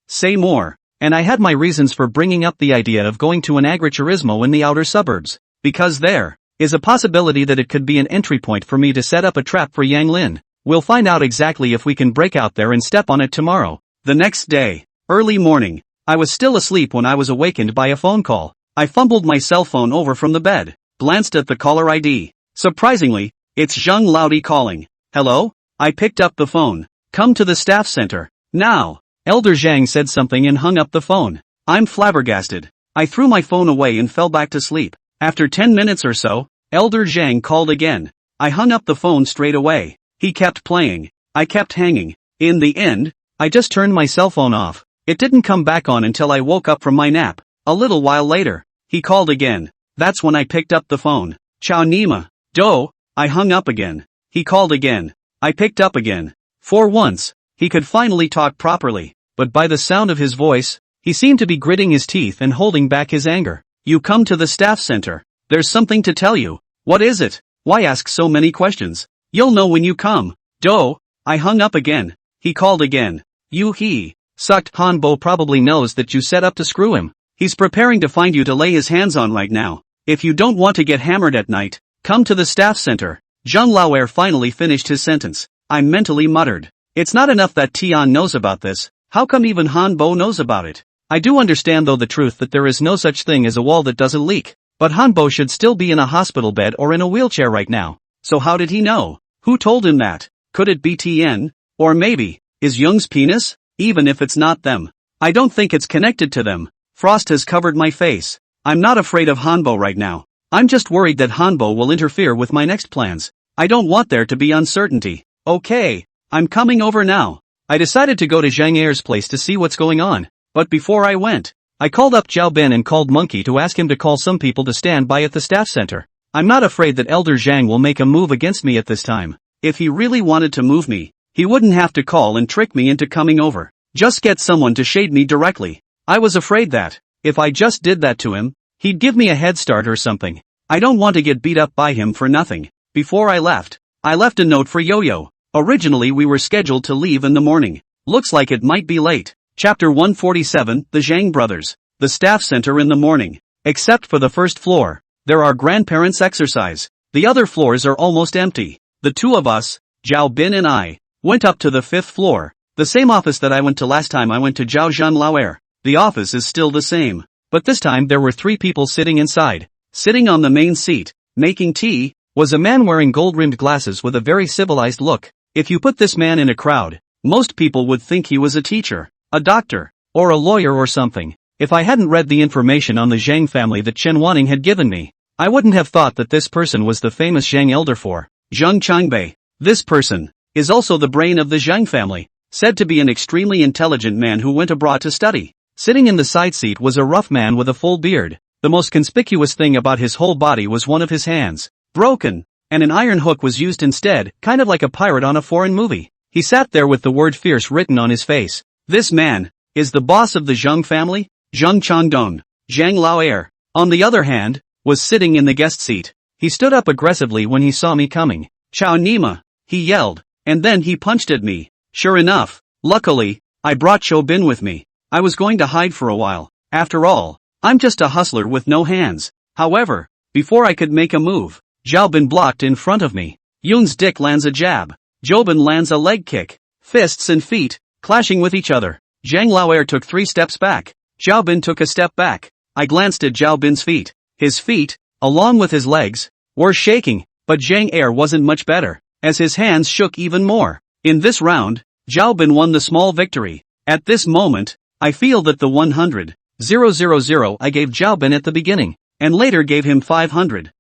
Say more. And I had my reasons for bringing up the idea of going to an agriturismo in the outer suburbs, because there is a possibility that it could be an entry point for me to set up a trap for Yang Lin. We'll find out exactly if we can break out there and step on it tomorrow. The next day, early morning, I was still asleep when I was awakened by a phone call. I fumbled my cell phone over from the bed, glanced at the caller ID. Surprisingly, it's Zhang Laodi calling. Hello? I picked up the phone. Come to the staff center. Now. Elder Zhang said something and hung up the phone. I'm flabbergasted. I threw my phone away and fell back to sleep. After 10 minutes or so, Elder Zhang called again. I hung up the phone straight away. He kept playing. I kept hanging. In the end, I just turned my cell phone off. It didn't come back on until I woke up from my nap. A little while later, he called again. That's when I picked up the phone. Chao Nima. Do. I hung up again. He called again. I picked up again. For once, he could finally talk properly, but by the sound of his voice, he seemed to be gritting his teeth and holding back his anger. You come to the staff center. There's something to tell you. What is it? Why ask so many questions? You'll know when you come. Do. I hung up again. He called again. He sucked. Hanbo probably knows that you set up to screw him. He's preparing to find you to lay his hands on right now. If you don't want to get hammered at night, come to the staff center. Zhang Laoer finally finished his sentence. I mentally muttered. It's not enough that Tian knows about this. How come even Hanbo knows about it? I do understand though the truth that there is no such thing as a wall that doesn't leak. But Hanbo should still be in a hospital bed or in a wheelchair right now. So how did he know? Who told him that? Could it be Tian? Or maybe, is Young's penis? Even if it's not them, I don't think it's connected to them. Frost has covered my face. I'm not afraid of Hanbo right now. I'm just worried that Hanbo will interfere with my next plans. I don't want there to be uncertainty. Okay, I'm coming over now. I decided to go to Zhang Er's place to see what's going on, but before I went, I called up Zhao Bin and called Monkey to ask him to call some people to stand by at the staff center. I'm not afraid that Elder Zhang will make a move against me at this time. If he really wanted to move me, he wouldn't have to call and trick me into coming over. Just get someone to shade me directly. I was afraid that, if I just did that to him, he'd give me a head start or something. I don't want to get beat up by him for nothing. Before I left a note for Yo-Yo. Originally we were scheduled to leave in the morning. Looks like it might be late. Chapter 147, The Zhang Brothers. The staff center in the morning. Except for the first floor, there are grandparents' exercise. The other floors are almost empty. The two of us, Zhao Bin and I, went up to the 5th floor. The same office that I went to last time I went to Zhao Zhanlao. The office is still the same. But this time there were 3 people sitting inside. Sitting on the main seat, making tea, was a man wearing gold-rimmed glasses with a very civilized look. If you put this man in a crowd, most people would think he was a teacher, a doctor, or a lawyer or something. If I hadn't read the information on the Zhang family that Chen Wanning had given me, I wouldn't have thought that this person was the famous Zhang elder for Zhang Changbei. This person is also the brain of the Zhang family, said to be an extremely intelligent man who went abroad to study. Sitting in the side seat was a rough man with a full beard. The most conspicuous thing about his whole body was one of his hands, broken, and an iron hook was used instead, kind of like a pirate on a foreign movie. He sat there with the word fierce written on his face. This man is the boss of the Zhang family, Zhang Changdong. Zhang Lao, on the other hand, was sitting in the guest seat. He stood up aggressively when he saw me coming. Chao Nima, he yelled, and then he punched at me. Sure enough, luckily, I brought Zhao Bin with me. I was going to hide for a while. After all, I'm just a hustler with no hands. However, before I could make a move, Zhao Bin blocked in front of me. Yun's dick lands a jab. Zhao Bin lands a leg kick. Fists and feet, clashing with each other. Zhang Lao took 3 steps back. Zhao Bin took a step back. I glanced at Zhao Bin's feet. His feet, along with his legs, were shaking, but Zhang Er wasn't much better, as his hands shook even more. In this round, Zhao Bin won the small victory. At this moment, I feel that the 100,000 I gave Zhao Bin at the beginning, and later gave him 500,000.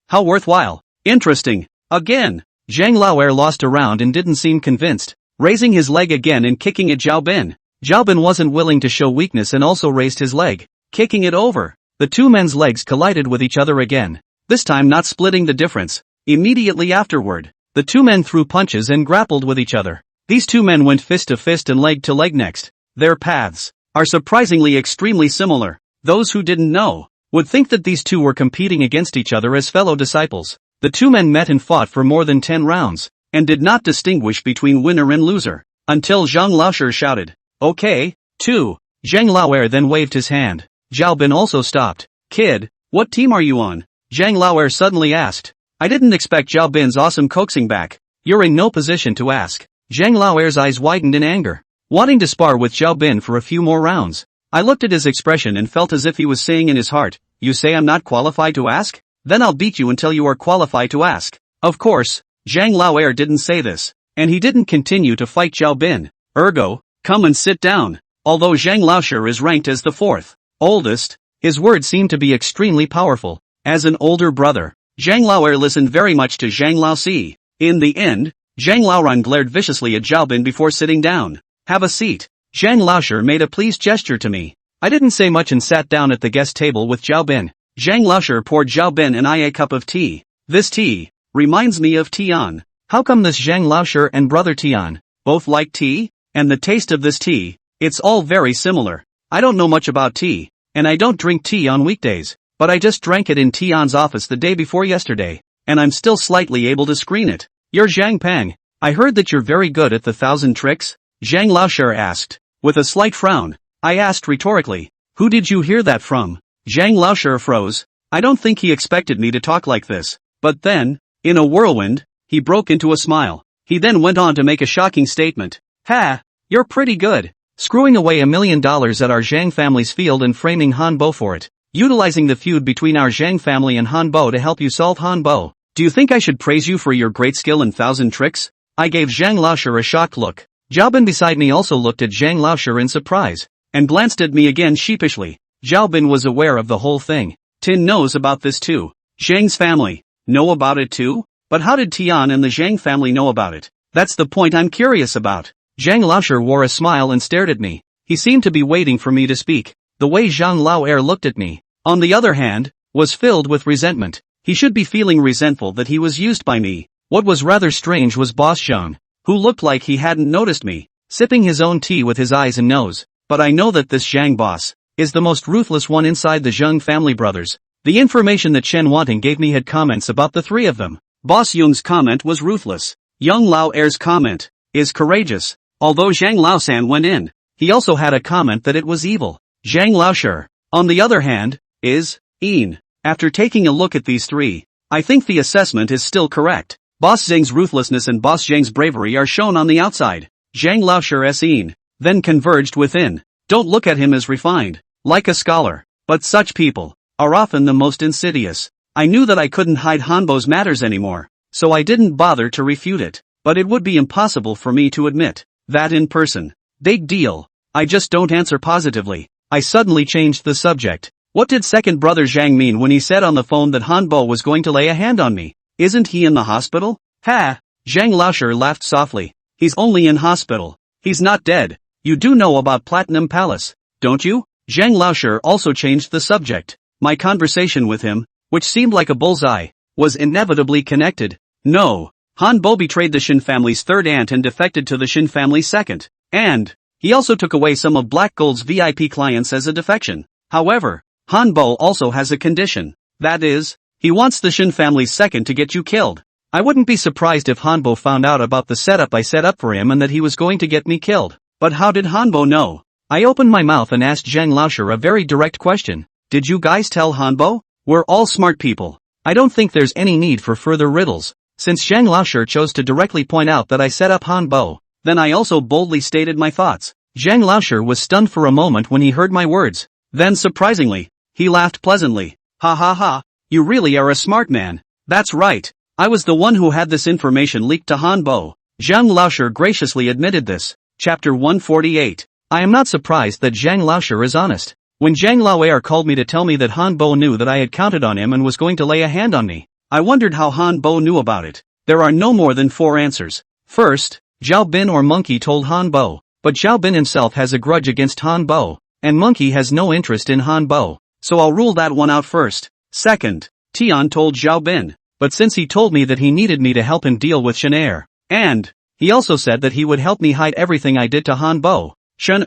How worthwhile. Interesting. Again, Zhang Lao lost a round and didn't seem convinced, raising his leg again and kicking at Zhao Bin. Zhao Bin wasn't willing to show weakness and also raised his leg, kicking it over. The two men's legs collided with each other again, this time not splitting the difference. Immediately afterward, the two men threw punches and grappled with each other. These two men went fist to fist and leg to leg next. Their paths are surprisingly extremely similar. Those who didn't know would think that these two were competing against each other as fellow disciples. The two men met and fought for more than 10 rounds, and did not distinguish between winner and loser, until Zhang Laoshi shouted, "Okay, 2. Zhang Lao then waved his hand. Zhao Bin also stopped. "Kid, what team are you on?" Zhang Lao suddenly asked. I didn't expect Zhao Bin's awesome coaxing back. "You're in no position to ask." Zhang Lao's eyes widened in anger, wanting to spar with Zhao Bin for a few more rounds. I looked at his expression and felt as if he was saying in his heart, "You say I'm not qualified to ask? Then I'll beat you until you are qualified to ask." Of course, Zhang Lao didn't say this, and he didn't continue to fight Zhao Bin. Ergo, come and sit down. Although Zhang Laoshi is ranked as the 4th oldest, his words seemed to be extremely powerful. As an older brother, Zhang Lao listened very much to Zhang Laoshi. In the end, Zhang Laoran glared viciously at Zhao Bin before sitting down. "Have a seat." Zhang Laoshi made a pleased gesture to me. I didn't say much and sat down at the guest table with Zhao Bin. Zhang Laoshi poured Zhao Bin and I a cup of tea. "This tea reminds me of Tian." "How come this Zhang Laoshi and brother Tian both like tea? And the taste of this tea, it's all very similar." I don't know much about tea, and I don't drink tea on weekdays, but I just drank it in Tian's office the day before yesterday, and I'm still slightly able to screen it. "You're Zhang Peng. I heard that you're very good at the 1,000 tricks?" Zhang Laoshi asked. With a slight frown, I asked rhetorically, "Who did you hear that from?" Zhang Laoshi froze. I don't think he expected me to talk like this. But then, in a whirlwind, he broke into a smile. He then went on to make a shocking statement. "Ha! You're pretty good. Screwing away $1 million at our Zhang family's field and framing Han Bo for it. Utilizing the feud between our Zhang family and Han Bo to help you solve Han Bo. Do you think I should praise you for your great skill in 1,000 tricks?" I gave Zhang Laoshi a shocked look. Zhao Bin beside me also looked at Zhang Laoshi in surprise, and glanced at me again sheepishly. Zhao Bin was aware of the whole thing. Tin knows about this too. Zhang's family know about it too? But how did Tian and the Zhang family know about it? That's the point I'm curious about. Zhang Laoshi wore a smile and stared at me. He seemed to be waiting for me to speak. The way Zhang Lao'er looked at me, on the other hand, was filled with resentment. He should be feeling resentful that he was used by me. What was rather strange was Boss Zhang, who looked like he hadn't noticed me, sipping his own tea with his eyes and nose. But I know that this Zhang boss is the most ruthless one inside the Zhang family brothers. The information that Chen Wanting gave me had comments about the three of them. Boss Yung's comment was ruthless. Young Lao'er's comment is courageous. Although Zhang Laosan went in, he also had a comment that it was evil. Zhang Laoshi, on the other hand, is Yin. After taking a look at these three, I think the assessment is still correct. Boss Zhang's ruthlessness and Boss Zhang's bravery are shown on the outside. Zhang Laoshi Yin, then converged within. Don't look at him as refined, like a scholar. But such people are often the most insidious. I knew that I couldn't hide Hanbo's matters anymore, so I didn't bother to refute it. But it would be impossible for me to admit that in person. Big deal. I just don't answer positively. I suddenly changed the subject. What did second brother Zhang mean when he said on the phone that Hanbo was going to lay a hand on me? Isn't he in the hospital? Ha! Zhang Laoshi laughed softly. He's only in hospital. He's not dead. You do know about Platinum Palace, don't you? Zhang Laoshi also changed the subject. My conversation with him, which seemed like a bullseye, was inevitably connected. No. Hanbo betrayed the Shin family's third aunt and defected to the Shin family's second. And he also took away some of Black Gold's VIP clients as a defection. However, Hanbo also has a condition. That is, he wants the Shin family's second to get you killed. I wouldn't be surprised if Hanbo found out about the setup I set up for him and that he was going to get me killed. But how did Hanbo know? I opened my mouth and asked Zhang Laoshi a very direct question. Did you guys tell Hanbo? We're all smart people. I don't think there's any need for further riddles. Since Zhang Laoshi chose to directly point out that I set up Hanbo, then I also boldly stated my thoughts. Zhang Laoshi was stunned for a moment when he heard my words. Then surprisingly, he laughed pleasantly. Ha ha ha, you really are a smart man. That's right. I was the one who had this information leaked to Hanbo. Zhang Laoshi graciously admitted this. Chapter 148. I am not surprised that Zhang Laoshi is honest. When Zhang Lao'er called me to tell me that Hanbo knew that I had counted on him and was going to lay a hand on me, I wondered how Hanbo knew about it. There are no more than 4 answers. First, Zhao Bin or Monkey told Hanbo, but Zhao Bin himself has a grudge against Hanbo, and Monkey has no interest in Hanbo, so I'll rule that one out first. Second, Tian told Zhao Bin, but since he told me that he needed me to help him deal with Shen and he also said that he would help me hide everything I did to Hanbo, Shen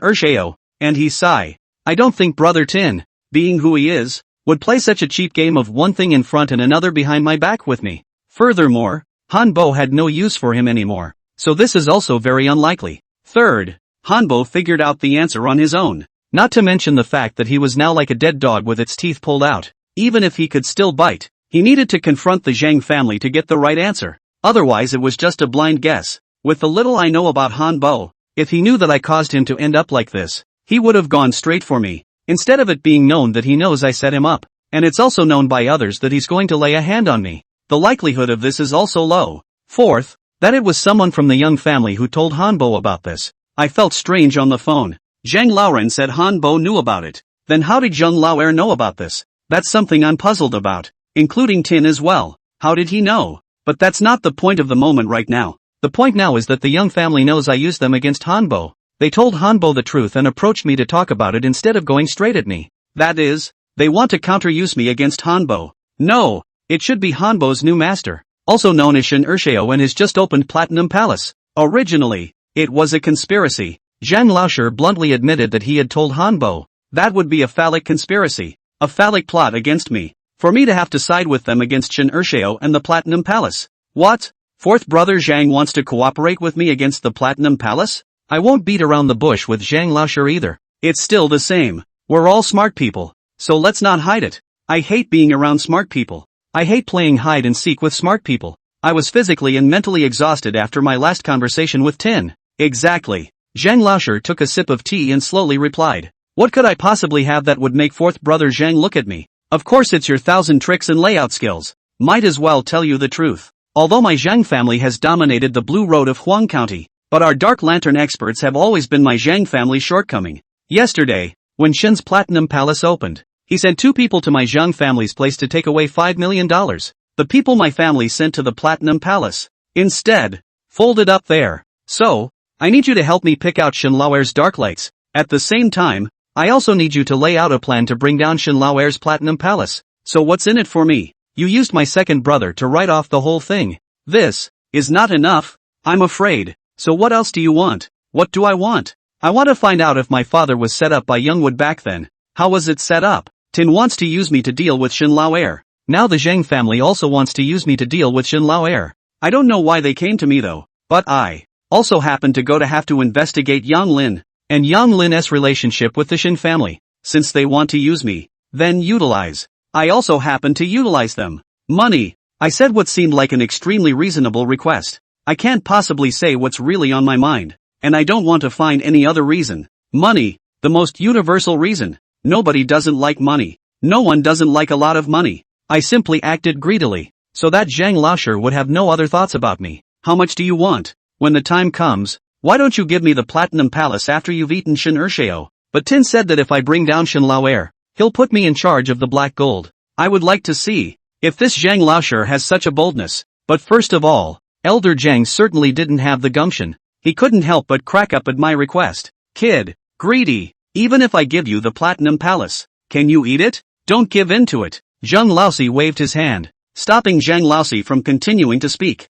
and he sigh. I don't think Brother Tin, being who he is, would play such a cheap game of one thing in front and another behind my back with me. Furthermore, Hanbo had no use for him anymore, so this is also very unlikely. Third, Hanbo figured out the answer on his own, not to mention the fact that he was now like a dead dog with its teeth pulled out. Even if he could still bite, he needed to confront the Zhang family to get the right answer. Otherwise it was just a blind guess. With the little I know about Hanbo, if he knew that I caused him to end up like this, he would have gone straight for me, instead of it being known that he knows I set him up, and it's also known by others that he's going to lay a hand on me. The likelihood of this is also low. Fourth, that it was someone from the Young family who told Hanbo about this. I felt strange on the phone. Zhang Laoren said Hanbo knew about it. Then how did Zhang Laoer know about this? That's something I'm puzzled about, including Tin as well. How did he know? But that's not the point of the moment right now. The point now is that the Young family knows I used them against Hanbo. They told Hanbo the truth and approached me to talk about it instead of going straight at me. That is, they want to counter-use me against Hanbo. No, it should be Hanbo's new master, also known as Shen and has just opened Platinum Palace. Originally, it was a conspiracy. Zhang Laoshi bluntly admitted that he had told Hanbo. That would be a phallic conspiracy, a phallic plot against me, for me to have to side with them against Shen and the Platinum Palace. What? Fourth brother Zhang wants to cooperate with me against the Platinum Palace? I won't beat around the bush with Zhang Laoshi either. It's still the same. We're all smart people, so let's not hide it. I hate being around smart people. I hate playing hide and seek with smart people. I was physically and mentally exhausted after my last conversation with Tin. Exactly. Zhang Laoshi took a sip of tea and slowly replied. What could I possibly have that would make fourth brother Zhang look at me? Of course it's your 1,000 tricks and layout skills. Might as well tell you the truth. Although my Zhang family has dominated the Blue Road of Huang County, but our Dark Lantern experts have always been my Zhang family's shortcoming. Yesterday, when Shen's Platinum Palace opened, He sent 2 people to my Zhang family's place to take away $5 million. The people my family sent to the Platinum Palace. Instead, folded up there. So, I need you to help me pick out Shen Laoer's dark lights. At the same time, I also need you to lay out a plan to bring down Shen Laoer's Platinum Palace. So what's in it for me? You used my second brother to write off the whole thing. This is not enough, I'm afraid. So what else do you want? What do I want? I want to find out if my father was set up by Youngwood back then. How was it set up? Tin wants to use me to deal with Shen Laoer. Now the Zhang family also wants to use me to deal with Shen Laoer. I don't know why they came to me though, but I also happen to have to investigate Yang Lin and Yang Lin's relationship with the Shen family. Since they want to use me, then utilize. I also happen to utilize them. Money. I said what seemed like an extremely reasonable request. I can't possibly say what's really on my mind, and I don't want to find any other reason. Money, the most universal reason. Nobody doesn't like money. No one doesn't like a lot of money. I simply acted greedily, so that Zhang Laoshi would have no other thoughts about me. How much do you want? When the time comes, why don't you give me the Platinum Palace after you've eaten Shen Ershao? But Tin said that if I bring down Shen Laoer, he'll put me in charge of the black gold. I would like to see if this Zhang Laoshi has such a boldness. But first of all, Elder Zhang certainly didn't have the gumption. He couldn't help but crack up at my request. Kid, greedy, even if I give you the Platinum Palace, can you eat it? Don't give in to it. Zhang Laoshi waved his hand, stopping Zhang Laoshi from continuing to speak.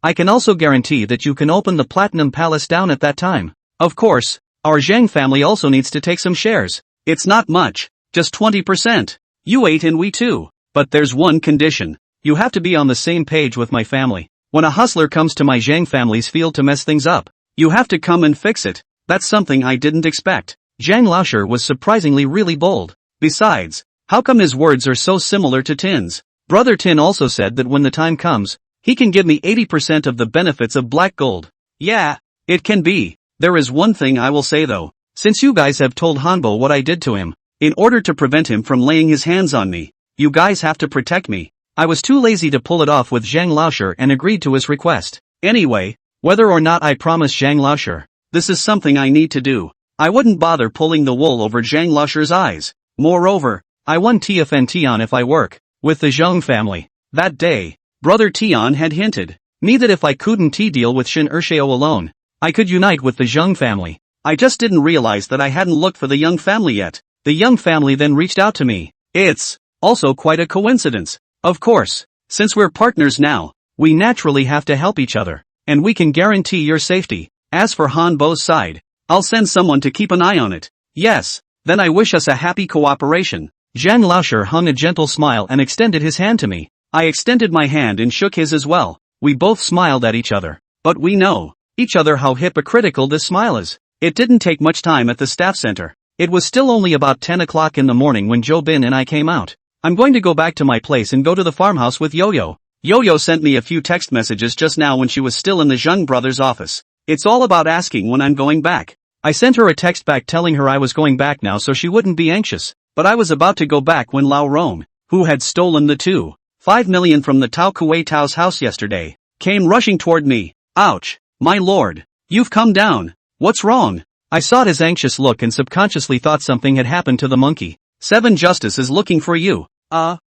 I can also guarantee that you can open the Platinum Palace down at that time. Of course, our Zhang family also needs to take some shares. It's not much, just 20%. You 8 and we 2. But there's one condition. You have to be on the same page with my family. When a hustler comes to my Zhang family's field to mess things up, you have to come and fix it. That's something I didn't expect. Zhang Laoshi was surprisingly really bold. Besides, how come his words are so similar to Tin's? Brother Tin also said that when the time comes, he can give me 80% of the benefits of black gold. Yeah, it can be. There is one thing I will say though. Since you guys have told Hanbo what I did to him, in order to prevent him from laying his hands on me, you guys have to protect me. I was too lazy to pull it off with Zhang Laoshi and agreed to his request. Anyway, whether or not I promise Zhang Laoshi, this is something I need to do. I wouldn't bother pulling the wool over Zhang Laoshi's eyes. Moreover, I won TFN Tian if I work with the Zhang family. That day, Brother Tian had hinted me that if I couldn't deal with Shen Ershao alone, I could unite with the Zhang family. I just didn't realize that I hadn't looked for the Young family yet. The Young family then reached out to me. It's also quite a coincidence. Of course, since we're partners now, we naturally have to help each other, and we can guarantee your safety. As for Hanbo's side, I'll send someone to keep an eye on it. Yes, then I wish us a happy cooperation. Zhang Laoshi hung a gentle smile and extended his hand to me. I extended my hand and shook his as well. We both smiled at each other. But we know each other how hypocritical this smile is. It didn't take much time at the staff center. It was still only about 10 o'clock in the morning when Zhou Bin and I came out. I'm going to go back to my place and go to the farmhouse with Yo-Yo. Yo-Yo sent me a few text messages just now when she was still in the Zheng brothers' office. It's all about asking when I'm going back. I sent her a text back telling her I was going back now so she wouldn't be anxious. But I was about to go back when Lao Rong, who had stolen the 2.5 million from the Tao Kuei Tao's house yesterday, came rushing toward me. Ouch, my lord. You've come down. What's wrong? I saw his anxious look and subconsciously thought something had happened to the monkey. 7 Justice is looking for you.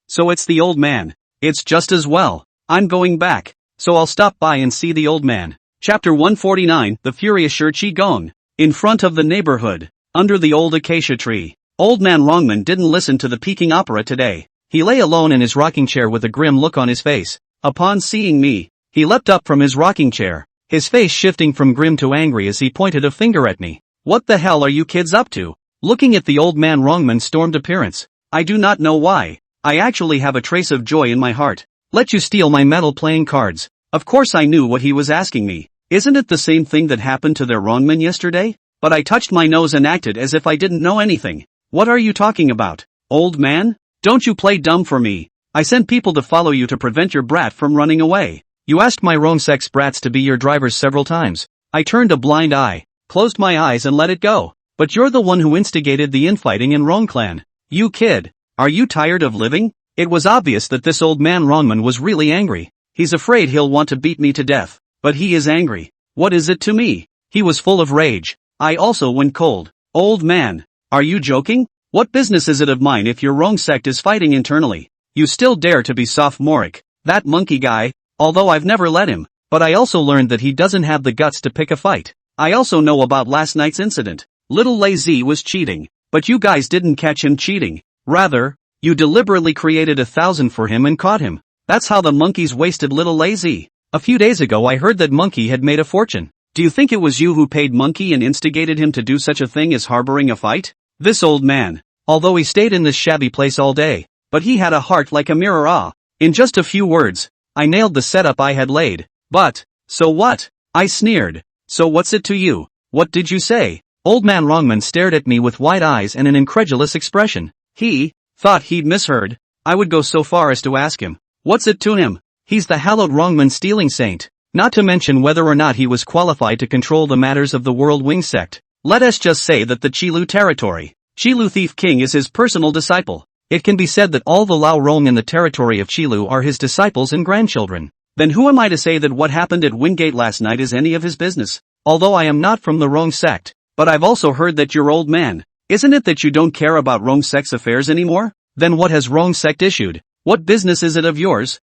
So it's the old man. It's just as well. I'm going back, so I'll stop by and see the old man. Chapter 149, The Furious Shi Gong. In front of the neighborhood, under the old acacia tree, Old Man Rongman didn't listen to the Peking opera today. He lay alone in his rocking chair with a grim look on his face. Upon seeing me, he leapt up from his rocking chair, his face shifting from grim to angry as he pointed a finger at me. What the hell are you kids up to? Looking at the Old Man Rongman's stormed appearance, I do not know why. I actually have a trace of joy in my heart. Let you steal my metal playing cards. Of course I knew what he was asking me. Isn't it the same thing that happened to their Rongman yesterday? But I touched my nose and acted as if I didn't know anything. What are you talking about, old man? Don't you play dumb for me. I sent people to follow you to prevent your brat from running away. You asked my Rongsex brats to be your drivers several times. I turned a blind eye, closed my eyes and let it go. But you're the one who instigated the infighting in Rong clan. You kid, are you tired of living? It was obvious that this old man Rongman was really angry. He's afraid he'll want to beat me to death. But he is angry. What is it to me? He was full of rage. I also went cold. Old man, are you joking? What business is it of mine if your wrong sect is fighting internally? You still dare to be sophomoric. That monkey guy, although I've never let him, but I also learned that he doesn't have the guts to pick a fight. I also know about last night's incident. Little Lazy was cheating, but you guys didn't catch him cheating. Rather, you deliberately created 1,000 for him and caught him. That's how the monkeys wasted Little Lazy. A few days ago I heard that Monkey had made a fortune. Do you think it was you who paid Monkey and instigated him to do such a thing as harboring a fight? This old man, although he stayed in this shabby place all day, but he had a heart like a mirror. In just a few words, I nailed the setup I had laid. But, so what? I sneered. So what's it to you? What did you say? Old man Wrongman stared at me with wide eyes and an incredulous expression. He thought he'd misheard. I would go so far as to ask him, what's it to him? He's the hallowed Wrongman stealing saint. Not to mention whether or not he was qualified to control the matters of the World Wing sect. Let us just say that the Qilu territory, Qilu Thief King is his personal disciple. It can be said that all the Lao Rong in the territory of Qilu are his disciples and grandchildren. Then who am I to say that what happened at Wingate last night is any of his business? Although I am not from the Rong sect, but I've also heard that you're old man. Isn't it that you don't care about Rong sect's affairs anymore? Then what has Rong sect issued? What business is it of yours?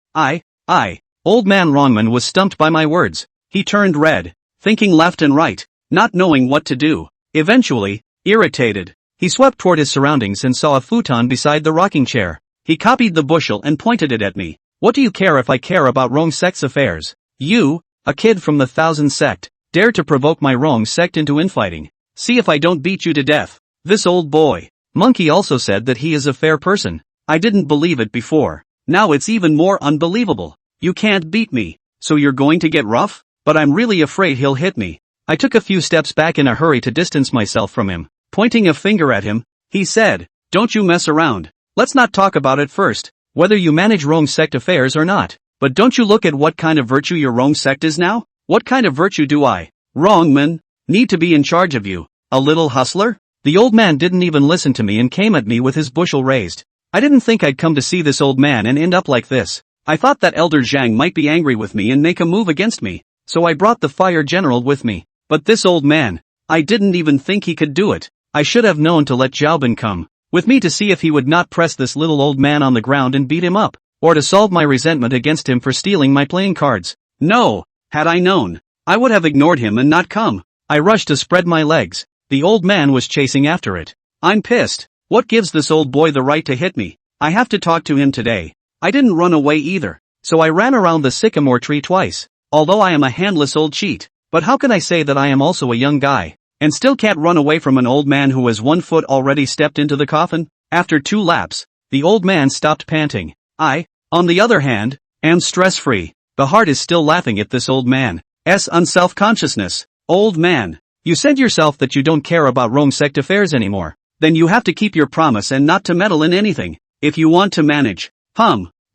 Old man Wrongman was stumped by my words. He turned red, thinking left and right, not knowing what to do. Eventually, irritated, he swept toward his surroundings and saw a futon beside the rocking chair. He copied the bushel and pointed it at me. What do you care if I care about Rong sect's affairs? You, a kid from the 1000 sect, dare to provoke my Rong sect into infighting. See if I don't beat you to death. This old boy. Monkey also said that he is a fair person. I didn't believe it before. Now it's even more unbelievable. You can't beat me, so you're going to get rough? But I'm really afraid he'll hit me. I took a few steps back in a hurry to distance myself from him. Pointing a finger at him, he said, don't you mess around. Let's not talk about it first, whether you manage Rong sect affairs or not. But don't you look at what kind of virtue your Rong sect is now? What kind of virtue do I, Wrongman, need to be in charge of you? A little hustler? The old man didn't even listen to me and came at me with his bushel raised. I didn't think I'd come to see this old man and end up like this. I thought that Elder Zhang might be angry with me and make a move against me, so I brought the fire general with me. But this old man, I didn't even think he could do it. I should have known to let Xiaobin come with me to see if he would not press this little old man on the ground and beat him up, or to solve my resentment against him for stealing my playing cards. No, had I known, I would have ignored him and not come. I rushed to spread my legs. The old man was chasing after it. I'm pissed. What gives this old boy the right to hit me? I have to talk to him today. I didn't run away either, so I ran around the sycamore tree twice. Although I am a handless old cheat, but how can I say that I am also a young guy, and still can't run away from an old man who has 1 foot already stepped into the coffin? After 2 laps, the old man stopped panting. I, on the other hand, am stress-free. The heart is still laughing at this old man's unself-consciousness. Old man, you said yourself that you don't care about Rong sect affairs anymore. Then you have to keep your promise and not to meddle in anything, if you want to manage.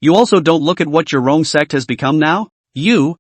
You also don't look at what your Rong sect has become now? You,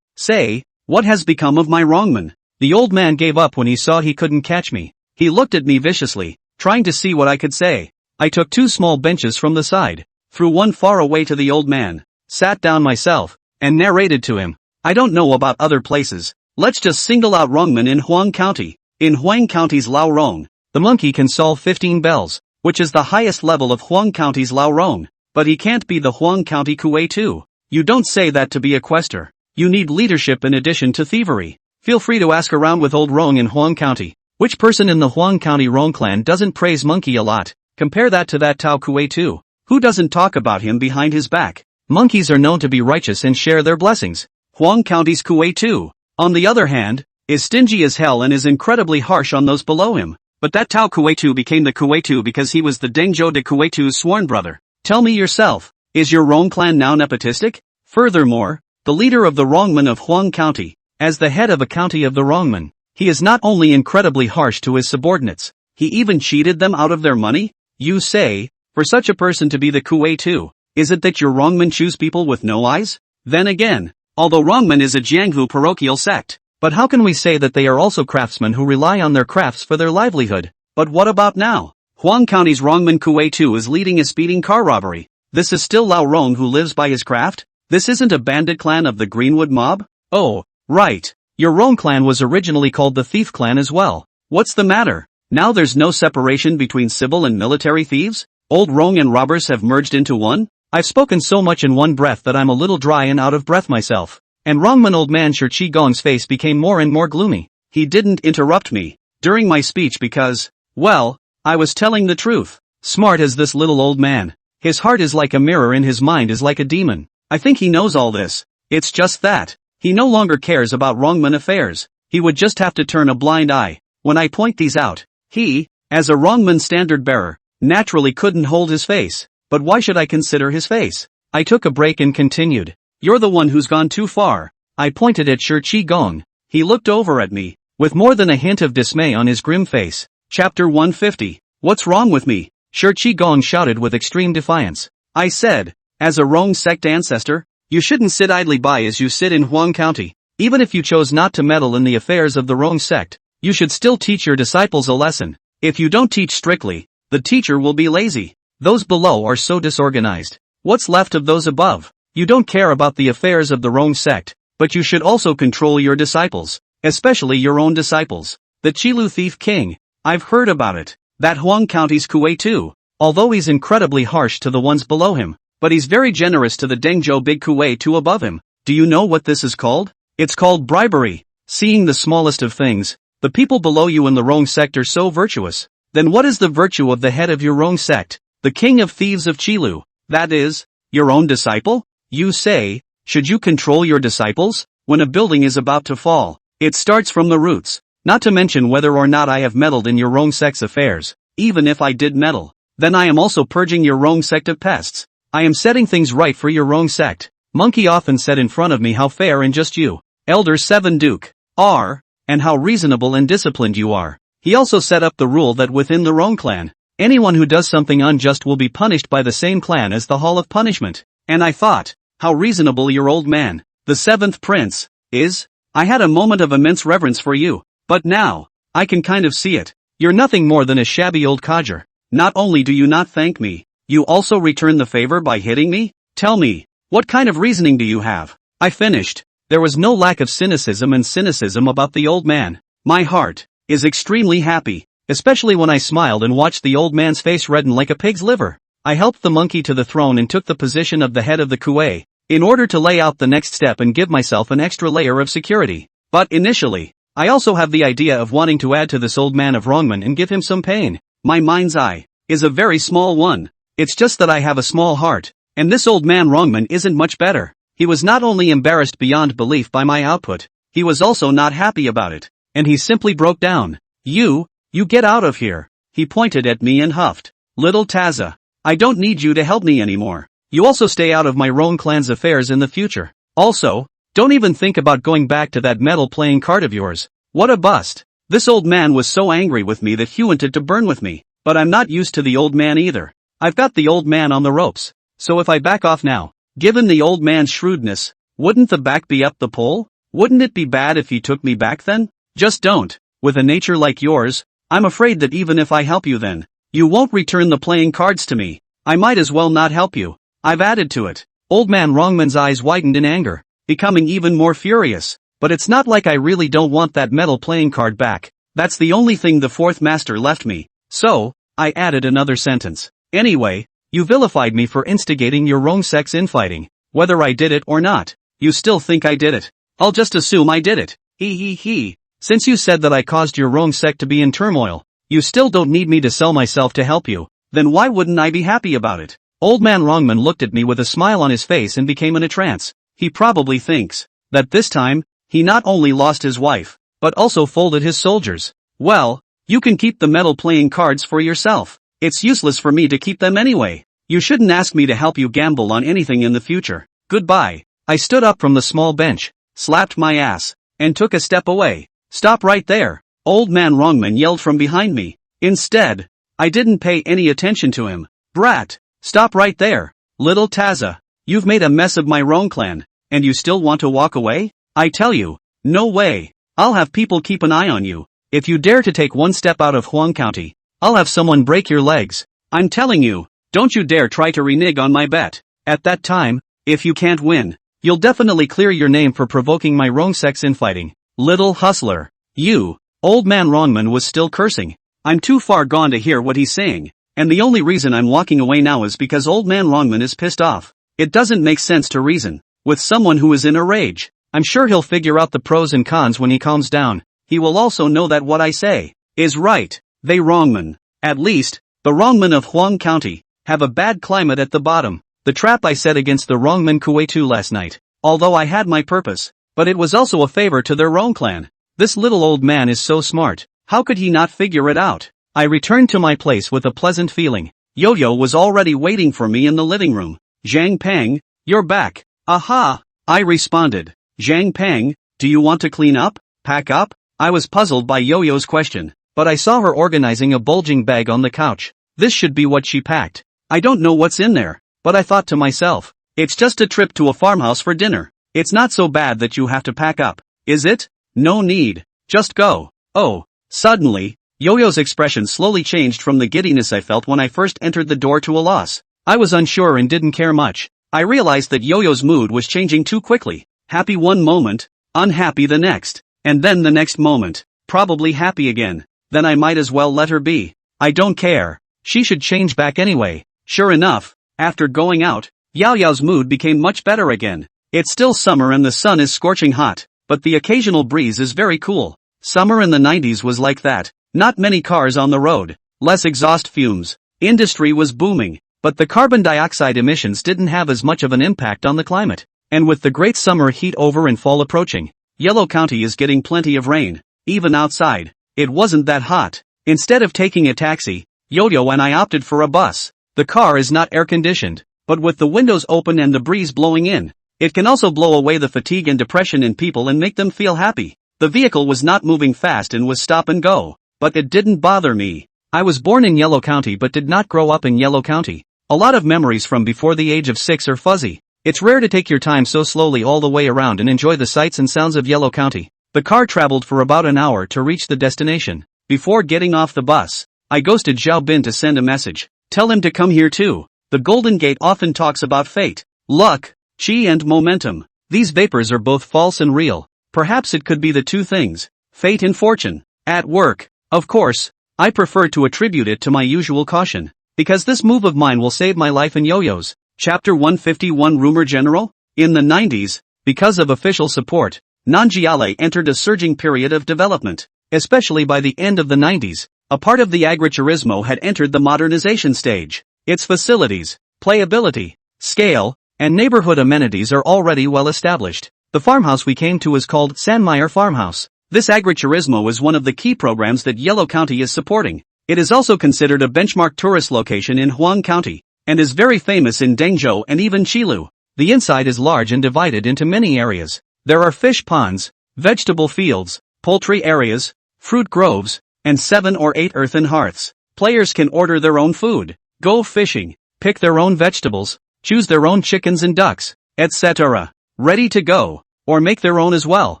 say, what has become of my Wrongman? The old man gave up when he saw he couldn't catch me. He looked at me viciously, trying to see what I could say. I took 2 small benches from the side, threw one far away to the old man, sat down myself, and narrated to him. I don't know about other places. Let's just single out Wrongman in Huang County. In Huang County's Lao Rong, the monkey can solve 15 bells, which is the highest level of Huang County's Lao Rong, but he can't be the Huang County Kuei 2. You don't say that to be a quester. You need leadership in addition to thievery. Feel free to ask around with old Rong in Huang County. Which person in the Huang County Rong clan doesn't praise Monkey a lot? Compare that to that Tao Kuei 2. Who doesn't talk about him behind his back? Monkeys are known to be righteous and share their blessings. Huang County's Kuei 2, on the other hand, is stingy as hell and is incredibly harsh on those below him. But that Tao Kuei 2 became the Kuei 2 because he was the Dengzhou de Kuei 2's sworn brother. Tell me yourself, is your Rong clan now nepotistic? Furthermore, the leader of the Wrongman of Huang County, as the head of a county of the Wrongman, he is not only incredibly harsh to his subordinates, he even cheated them out of their money? You say, for such a person to be the Kuei 2, is it that your Wrongman choose people with no eyes? Then again, although Wrongman is a Jianghu parochial sect, but how can we say that they are also craftsmen who rely on their crafts for their livelihood? But what about now? Huang County's Wrongman Kuei 2 is leading a speeding car robbery. This is still Lao Rong who lives by his craft? This isn't a bandit clan of the Greenwood mob? Oh, right. Your Rong clan was originally called the Thief clan as well. What's the matter? Now there's no separation between civil and military thieves? Old Rong and robbers have merged into one? I've spoken so much in one breath that I'm a little dry and out of breath myself. And Rongman old man Shi Qigong's face became more and more gloomy. He didn't interrupt me during my speech because, well, I was telling the truth. Smart as this little old man. His heart is like a mirror and his mind is like a demon. I think he knows all this. It's just that he no longer cares about Rongman affairs. He would just have to turn a blind eye when I point these out. He, as a Rongman standard bearer, naturally couldn't hold his face. But why should I consider his face? I took a break and continued. You're the one who's gone too far. I pointed at Shi Qigong. He looked over at me, with more than a hint of dismay on his grim face. Chapter 150. What's wrong with me? Shi Qigong shouted with extreme defiance. I said, as a Rong sect ancestor, you shouldn't sit idly by as you sit in Huang County. Even if you chose not to meddle in the affairs of the Rong sect, you should still teach your disciples a lesson. If you don't teach strictly, the teacher will be lazy. Those below are so disorganized. What's left of those above? You don't care about the affairs of the Rong sect, but you should also control your disciples, especially your own disciples. The Qilu Thief King. I've heard about it. That Huang County's Kuei too. Although he's incredibly harsh to the ones below him, but he's very generous to the Dengzhou Big Kuei two above him. Do you know what this is called? It's called bribery. Seeing the smallest of things, the people below you in the Rong sect are so virtuous. Then what is the virtue of the head of your Rong sect, the king of thieves of Qilu? That is, your own disciple? You say, should you control your disciples? When a building is about to fall, it starts from the roots. Not to mention whether or not I have meddled in your Rong sect's affairs. Even if I did meddle, then I am also purging your Rong sect of pests. I am setting things right for your Rong sect. Monkey often said in front of me how fair and just you, Elder Seven Duke, are, and how reasonable and disciplined you are. He also set up the rule that within the Rong clan, anyone who does something unjust will be punished by the same clan as the Hall of Punishment. And I thought, how reasonable your old man, the seventh prince, is. I had a moment of immense reverence for you. But now, I can kind of see it. You're nothing more than a shabby old codger. Not only do you not thank me, you also return the favor by hitting me? Tell me, what kind of reasoning do you have? I finished. There was no lack of cynicism about the old man. My heart is extremely happy, especially when I smiled and watched the old man's face redden like a pig's liver. I helped the monkey to the throne and took the position of the head of the Kuei, in order to lay out the next step and give myself an extra layer of security. But initially, I also have the idea of wanting to add to this old man of Rongman and give him some pain. My mind's eye is a very small one. It's just that I have a small heart, and this old man Rongman isn't much better. He was not only embarrassed beyond belief by my output, he was also not happy about it, and he simply broke down. You get out of here. He pointed at me and huffed. Little Taza, I don't need you to help me anymore. You also stay out of my Rong clan's affairs in the future. Also, don't even think about going back to that metal playing card of yours. What a bust. This old man was so angry with me that he wanted to burn with me. But I'm not used to the old man either. I've got the old man on the ropes. So if I back off now, given the old man's shrewdness, wouldn't the back be up the pole? Wouldn't it be bad if he took me back then? Just don't. With a nature like yours, I'm afraid that even if I help you then, you won't return the playing cards to me. I might as well not help you. I've added to it. Old man Rongman's eyes widened in anger, becoming even more furious. But it's not like I really don't want that metal playing card back. That's the only thing the fourth master left me. So, I added another sentence. Anyway, you vilified me for instigating your Rong sect's infighting. Whether I did it or not, you still think I did it. I'll just assume I did it. He. Since you said that I caused your Rong sect to be in turmoil, you still don't need me to sell myself to help you. Then why wouldn't I be happy about it? Old man Rongman looked at me with a smile on his face and became in a trance. He probably thinks that this time, he not only lost his wife, but also folded his soldiers. Well, you can keep the metal playing cards for yourself. It's useless for me to keep them anyway. You shouldn't ask me to help you gamble on anything in the future. Goodbye. I stood up from the small bench, slapped my ass, and took a step away. Stop right there. Old man Rongman yelled from behind me. Instead, I didn't pay any attention to him. Brat, stop right there. Little Taza, you've made a mess of my Rong clan, and you still want to walk away? I tell you, no way. I'll have people keep an eye on you. If you dare to take one step out of Huang County, I'll have someone break your legs. I'm telling you, don't you dare try to renege on my bet. At that time, if you can't win, you'll definitely clear your name for provoking my Rong sect's infighting. Little hustler. You. Old man Rongman was still cursing, I'm too far gone to hear what he's saying, and the only reason I'm walking away now is because old man Longman is pissed off. It doesn't make sense to reason with someone who is in a rage. I'm sure he'll figure out the pros and cons when he calms down. He will also know that what I say is right. They wrongmen, at least, the wrongmen of Huang County, have a bad climate at the bottom. The trap I set against the wrongmen Kuwaitu last night, although I had my purpose, but it was also a favor to their own clan. This little old man is so smart, how could he not figure it out? I returned to my place with a pleasant feeling. Yo-Yo was already waiting for me in the living room. Zhang Peng, you're back. Aha! I responded. Zhang Peng, do you want to clean up? Pack up? I was puzzled by Yo-Yo's question, but I saw her organizing a bulging bag on the couch. This should be what she packed. I don't know what's in there, but I thought to myself, it's just a trip to a farmhouse for dinner. It's not so bad that you have to pack up, is it? No need. Just go. Oh. Suddenly, Yo-Yo's expression slowly changed from the giddiness I felt when I first entered the door to a loss. I was unsure and didn't care much. I realized that Yo-Yo's mood was changing too quickly. Happy one moment, unhappy the next, and then the next moment, probably happy again. Then I might as well let her be. I don't care. She should change back anyway. Sure enough, after going out, Yao Yao's mood became much better again. It's still summer and the sun is scorching hot, but the occasional breeze is very cool. Summer in the 90s was like that. Not many cars on the road, less exhaust fumes. Industry was booming, but the carbon dioxide emissions didn't have as much of an impact on the climate. And with the great summer heat over and fall approaching, Yellow County is getting plenty of rain. Even outside, it wasn't that hot. Instead of taking a taxi, Yo-Yo and I opted for a bus. The car is not air-conditioned, but with the windows open and the breeze blowing in, it can also blow away the fatigue and depression in people and make them feel happy. The vehicle was not moving fast and was stop and go, but it didn't bother me. I was born in Yellow County but did not grow up in Yellow County. A lot of memories from before the age of 6 are fuzzy. It's rare to take your time so slowly all the way around and enjoy the sights and sounds of Yellow County. The car traveled for about an hour to reach the destination. Before getting off the bus, I ghosted Xiao Bin to send a message. Tell him to come here too. The Golden Gate often talks about fate, luck, chi and momentum. These vapors are both false and real. Perhaps it could be the two things, fate and fortune. At work, of course, I prefer to attribute it to my usual caution, because this move of mine will save my life in Yo-Yo's. Chapter 151 Rumor General? In the 90s, because of official support, Nanjiale entered a surging period of development, especially by the end of the 90s. A part of the agriturismo had entered the modernization stage. Its facilities, playability, scale, and neighborhood amenities are already well established. The farmhouse we came to is called Sanmeyer Farmhouse. This agriturismo is one of the key programs that Yellow County is supporting. It is also considered a benchmark tourist location in Huang County, and is very famous in Dengzhou and even Qilu. The inside is large and divided into many areas. There are fish ponds, vegetable fields, poultry areas, fruit groves, and 7 or 8 earthen hearths. Players can order their own food, go fishing, pick their own vegetables, choose their own chickens and ducks, etc. Ready to go, or make their own as well.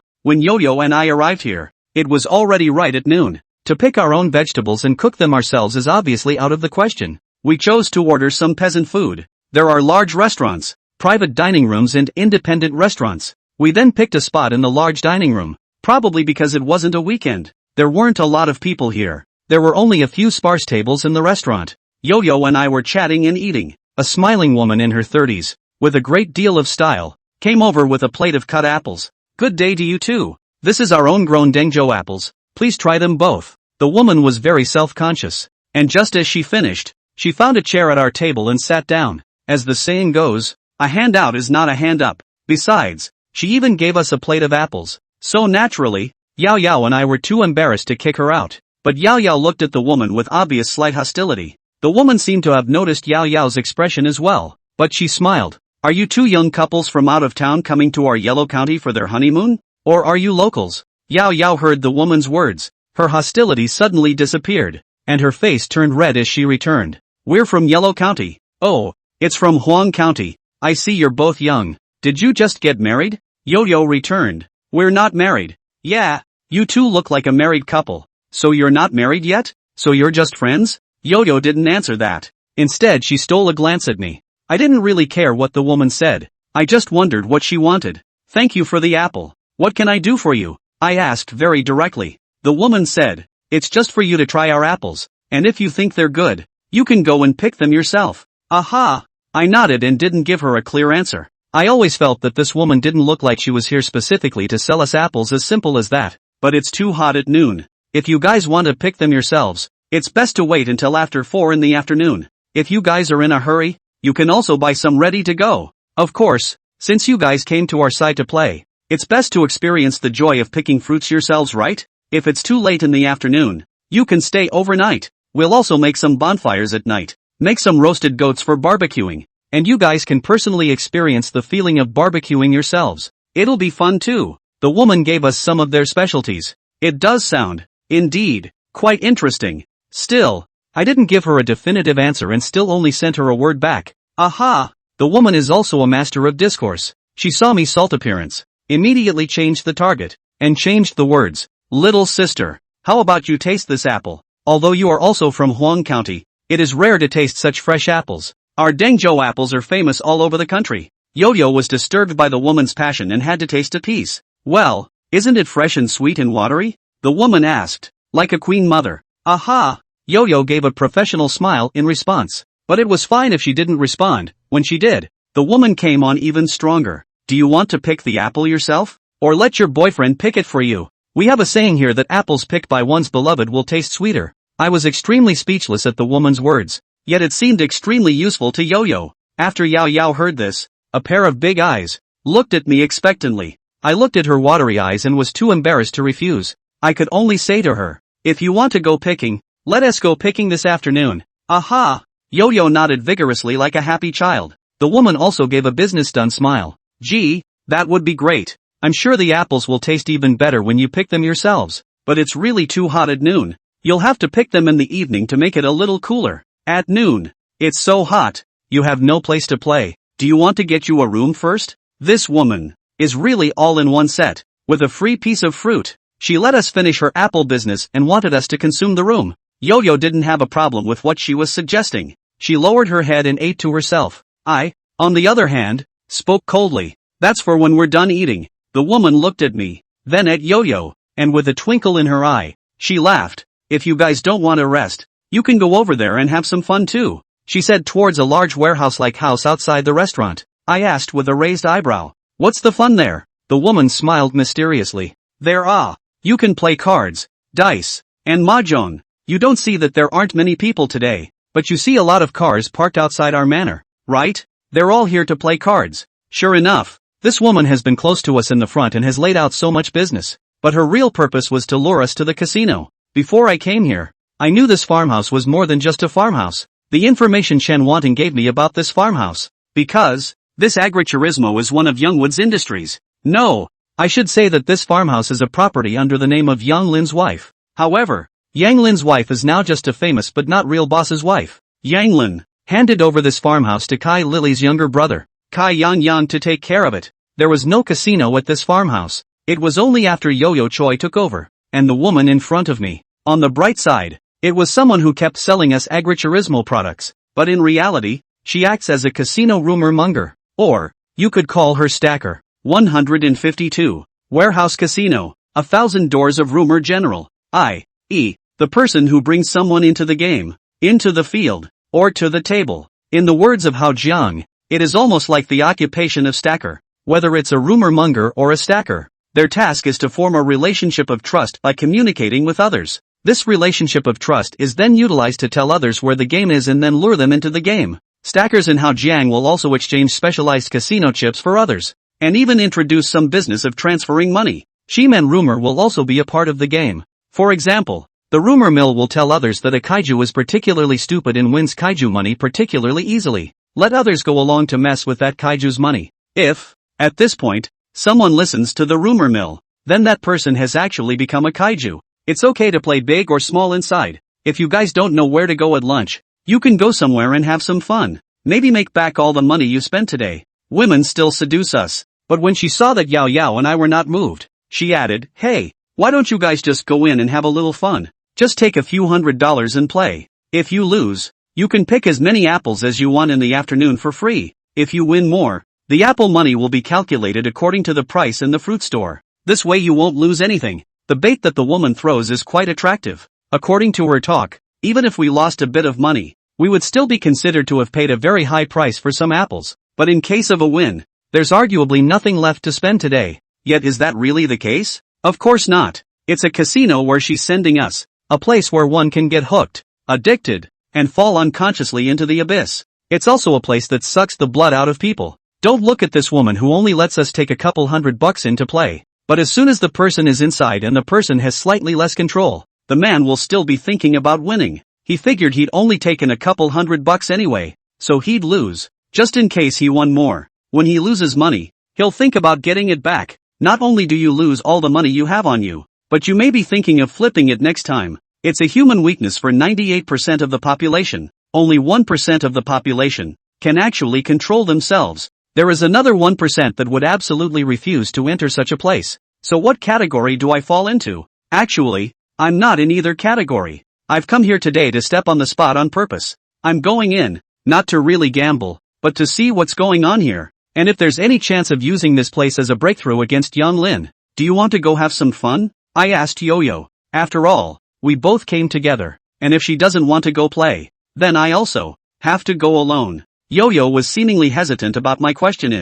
When Yo-Yo and I arrived here, it was already right at noon. To pick our own vegetables and cook them ourselves is obviously out of the question. We chose to order some peasant food. There are large restaurants, private dining rooms and independent restaurants. We then picked a spot in the large dining room, probably because it wasn't a weekend. There weren't a lot of people here. There were only a few sparse tables in the restaurant. Yo-Yo and I were chatting and eating. A smiling woman in her 30s, with a great deal of style, came over with a plate of cut apples. Good day to you too. This is our own grown Dengzhou apples. Please try them both. The woman was very self-conscious, and just as she finished, she found a chair at our table and sat down. As the saying goes, a handout is not a hand up. Besides, she even gave us a plate of apples. So naturally, Yao Yao and I were too embarrassed to kick her out. But Yao Yao looked at the woman with obvious slight hostility. The woman seemed to have noticed Yao Yao's expression as well, but she smiled. Are you two young couples from out of town coming to our Yellow County for their honeymoon? Or are you locals? Yao Yao heard the woman's words. Her hostility suddenly disappeared, and her face turned red as she returned. We're from Yellow County. Oh, it's from Huang County. I see you're both young. Did you just get married? Yo-Yo returned. We're not married. Yeah, you two look like a married couple. So you're not married yet? So you're just friends? Yo-Yo didn't answer that. Instead she stole a glance at me. I didn't really care what the woman said. I just wondered what she wanted. Thank you for the apple. What can I do for you? I asked very directly. The woman said, It's just for you to try our apples, and if you think they're good, you can go and pick them yourself. Aha! I nodded and didn't give her a clear answer. I always felt that this woman didn't look like she was here specifically to sell us apples, as simple as that. But it's too hot at noon. If you guys want to pick them yourselves, it's best to wait until after 4 in the afternoon. If you guys are in a hurry, you can also buy some ready to go. Of course, since you guys came to our side to play, it's best to experience the joy of picking fruits yourselves, right? If it's too late in the afternoon, you can stay overnight. We'll also make some bonfires at night. Make some roasted goats for barbecuing. And you guys can personally experience the feeling of barbecuing yourselves. It'll be fun too. The woman gave us some of their specialties. It does sound, indeed, quite interesting. Still, I didn't give her a definitive answer and still only sent her a word back. Aha! The woman is also a master of discourse. She saw me salt appearance, immediately changed the target, and changed the words. Little sister, how about you taste this apple? Although you are also from Huang County, it is rare to taste such fresh apples. Our Dengzhou apples are famous all over the country. Yo-Yo was disturbed by the woman's passion and had to taste a piece. Well, isn't it fresh and sweet and watery? The woman asked, like a queen mother. Aha! Yo-Yo gave a professional smile in response. But it was fine if she didn't respond. When she did, the woman came on even stronger. Do you want to pick the apple yourself? Or let your boyfriend pick it for you? We have a saying here that apples picked by one's beloved will taste sweeter. I was extremely speechless at the woman's words. Yet it seemed extremely useful to Yo-Yo. After Yao Yao heard this, a pair of big eyes looked at me expectantly. I looked at her watery eyes and was too embarrassed to refuse. I could only say to her, if you want to go picking, let us go picking this afternoon. Aha! Yo-Yo nodded vigorously like a happy child. The woman also gave a business-done smile. Gee, that would be great. I'm sure the apples will taste even better when you pick them yourselves. But it's really too hot at noon. You'll have to pick them in the evening to make it a little cooler. At noon, it's so hot, you have no place to play. Do you want to get you a room first? This woman is really all in one set, with a free piece of fruit. She let us finish her apple business and wanted us to consume the room. Yo-Yo didn't have a problem with what she was suggesting. She lowered her head and ate to herself. I, on the other hand, spoke coldly. That's for when we're done eating. The woman looked at me, then at Yo-Yo, and with a twinkle in her eye, she laughed. If you guys don't want to rest, you can go over there and have some fun too, she said towards a large warehouse-like house outside the restaurant. I asked with a raised eyebrow. What's the fun there? The woman smiled mysteriously. You can play cards, dice, and mahjong. You don't see that there aren't many people today, but you see a lot of cars parked outside our manor, right? They're all here to play cards. Sure enough, this woman has been close to us in the front and has laid out so much business, but her real purpose was to lure us to the casino. Before I came here, I knew this farmhouse was more than just a farmhouse. The information Chen Wanting gave me about this farmhouse, because this agriturismo is one of Youngwood's industries. No, I should say that this farmhouse is a property under the name of Yang Lin's wife. However, Yang Lin's wife is now just a famous but not real boss's wife. Yang Lin handed over this farmhouse to Kai Lily's younger brother, Kai Yang Yang, to take care of it. There was no casino at this farmhouse. It was only after Yo-Yo Choi took over, and the woman in front of me. On the bright side, it was someone who kept selling us agriturismo products, but in reality, she acts as a casino rumor monger, or, you could call her stacker. 152. Warehouse Casino, 1,000 doors of rumor general, i.e., the person who brings someone into the game, into the field, or to the table. In the words of Hao Jiang, it is almost like the occupation of stacker. Whether it's a rumor monger or a stacker, their task is to form a relationship of trust by communicating with others. This relationship of trust is then utilized to tell others where the game is and then lure them into the game. Stackers in Hao Jiang will also exchange specialized casino chips for others, and even introduce some business of transferring money. Shimen rumor will also be a part of the game. For example, the rumor mill will tell others that a kaiju is particularly stupid and wins kaiju money particularly easily. Let others go along to mess with that kaiju's money. If, at this point, someone listens to the rumor mill, then that person has actually become a kaiju. It's okay to play big or small inside. If you guys don't know where to go at lunch, you can go somewhere and have some fun. Maybe make back all the money you spent today. Women still seduce us. But when she saw that Yao Yao and I were not moved, she added, hey, why don't you guys just go in and have a little fun? Just take a few $100s and play. If you lose, you can pick as many apples as you want in the afternoon for free. If you win more, the apple money will be calculated according to the price in the fruit store. This way you won't lose anything. The bait that the woman throws is quite attractive. according to her talk, even if we lost a bit of money, we would still be considered to have paid a very high price for some apples. But in case of a win, there's arguably nothing left to spend today. Yet is that really the case? Of course not. It's a casino where she's sending us, a place where one can get hooked, addicted, and fall unconsciously into the abyss. It's also a place that sucks the blood out of people. Don't look at this woman who only lets us take a couple $100 in to play. But as soon as the person is inside and the person has slightly less control, the man will still be thinking about winning. He figured he'd only taken a couple $100 anyway, so he'd lose, just in case he won more. When he loses money, he'll think about getting it back. Not only do you lose all the money you have on you, but you may be thinking of flipping it next time. It's a human weakness for 98% of the population. Only 1% of the population can actually control themselves. There is another 1% that would absolutely refuse to enter such a place. So what category do I fall into? Actually, I'm not in either category. I've come here today to step on the spot on purpose. I'm going in, not to really gamble, but to see what's going on here. And if there's any chance of using this place as a breakthrough against Young Lin, do you want to go have some fun? I asked Yo-Yo. After all, we both came together, and if she doesn't want to go play, then I also have to go alone. Yo-Yo was seemingly hesitant about my question.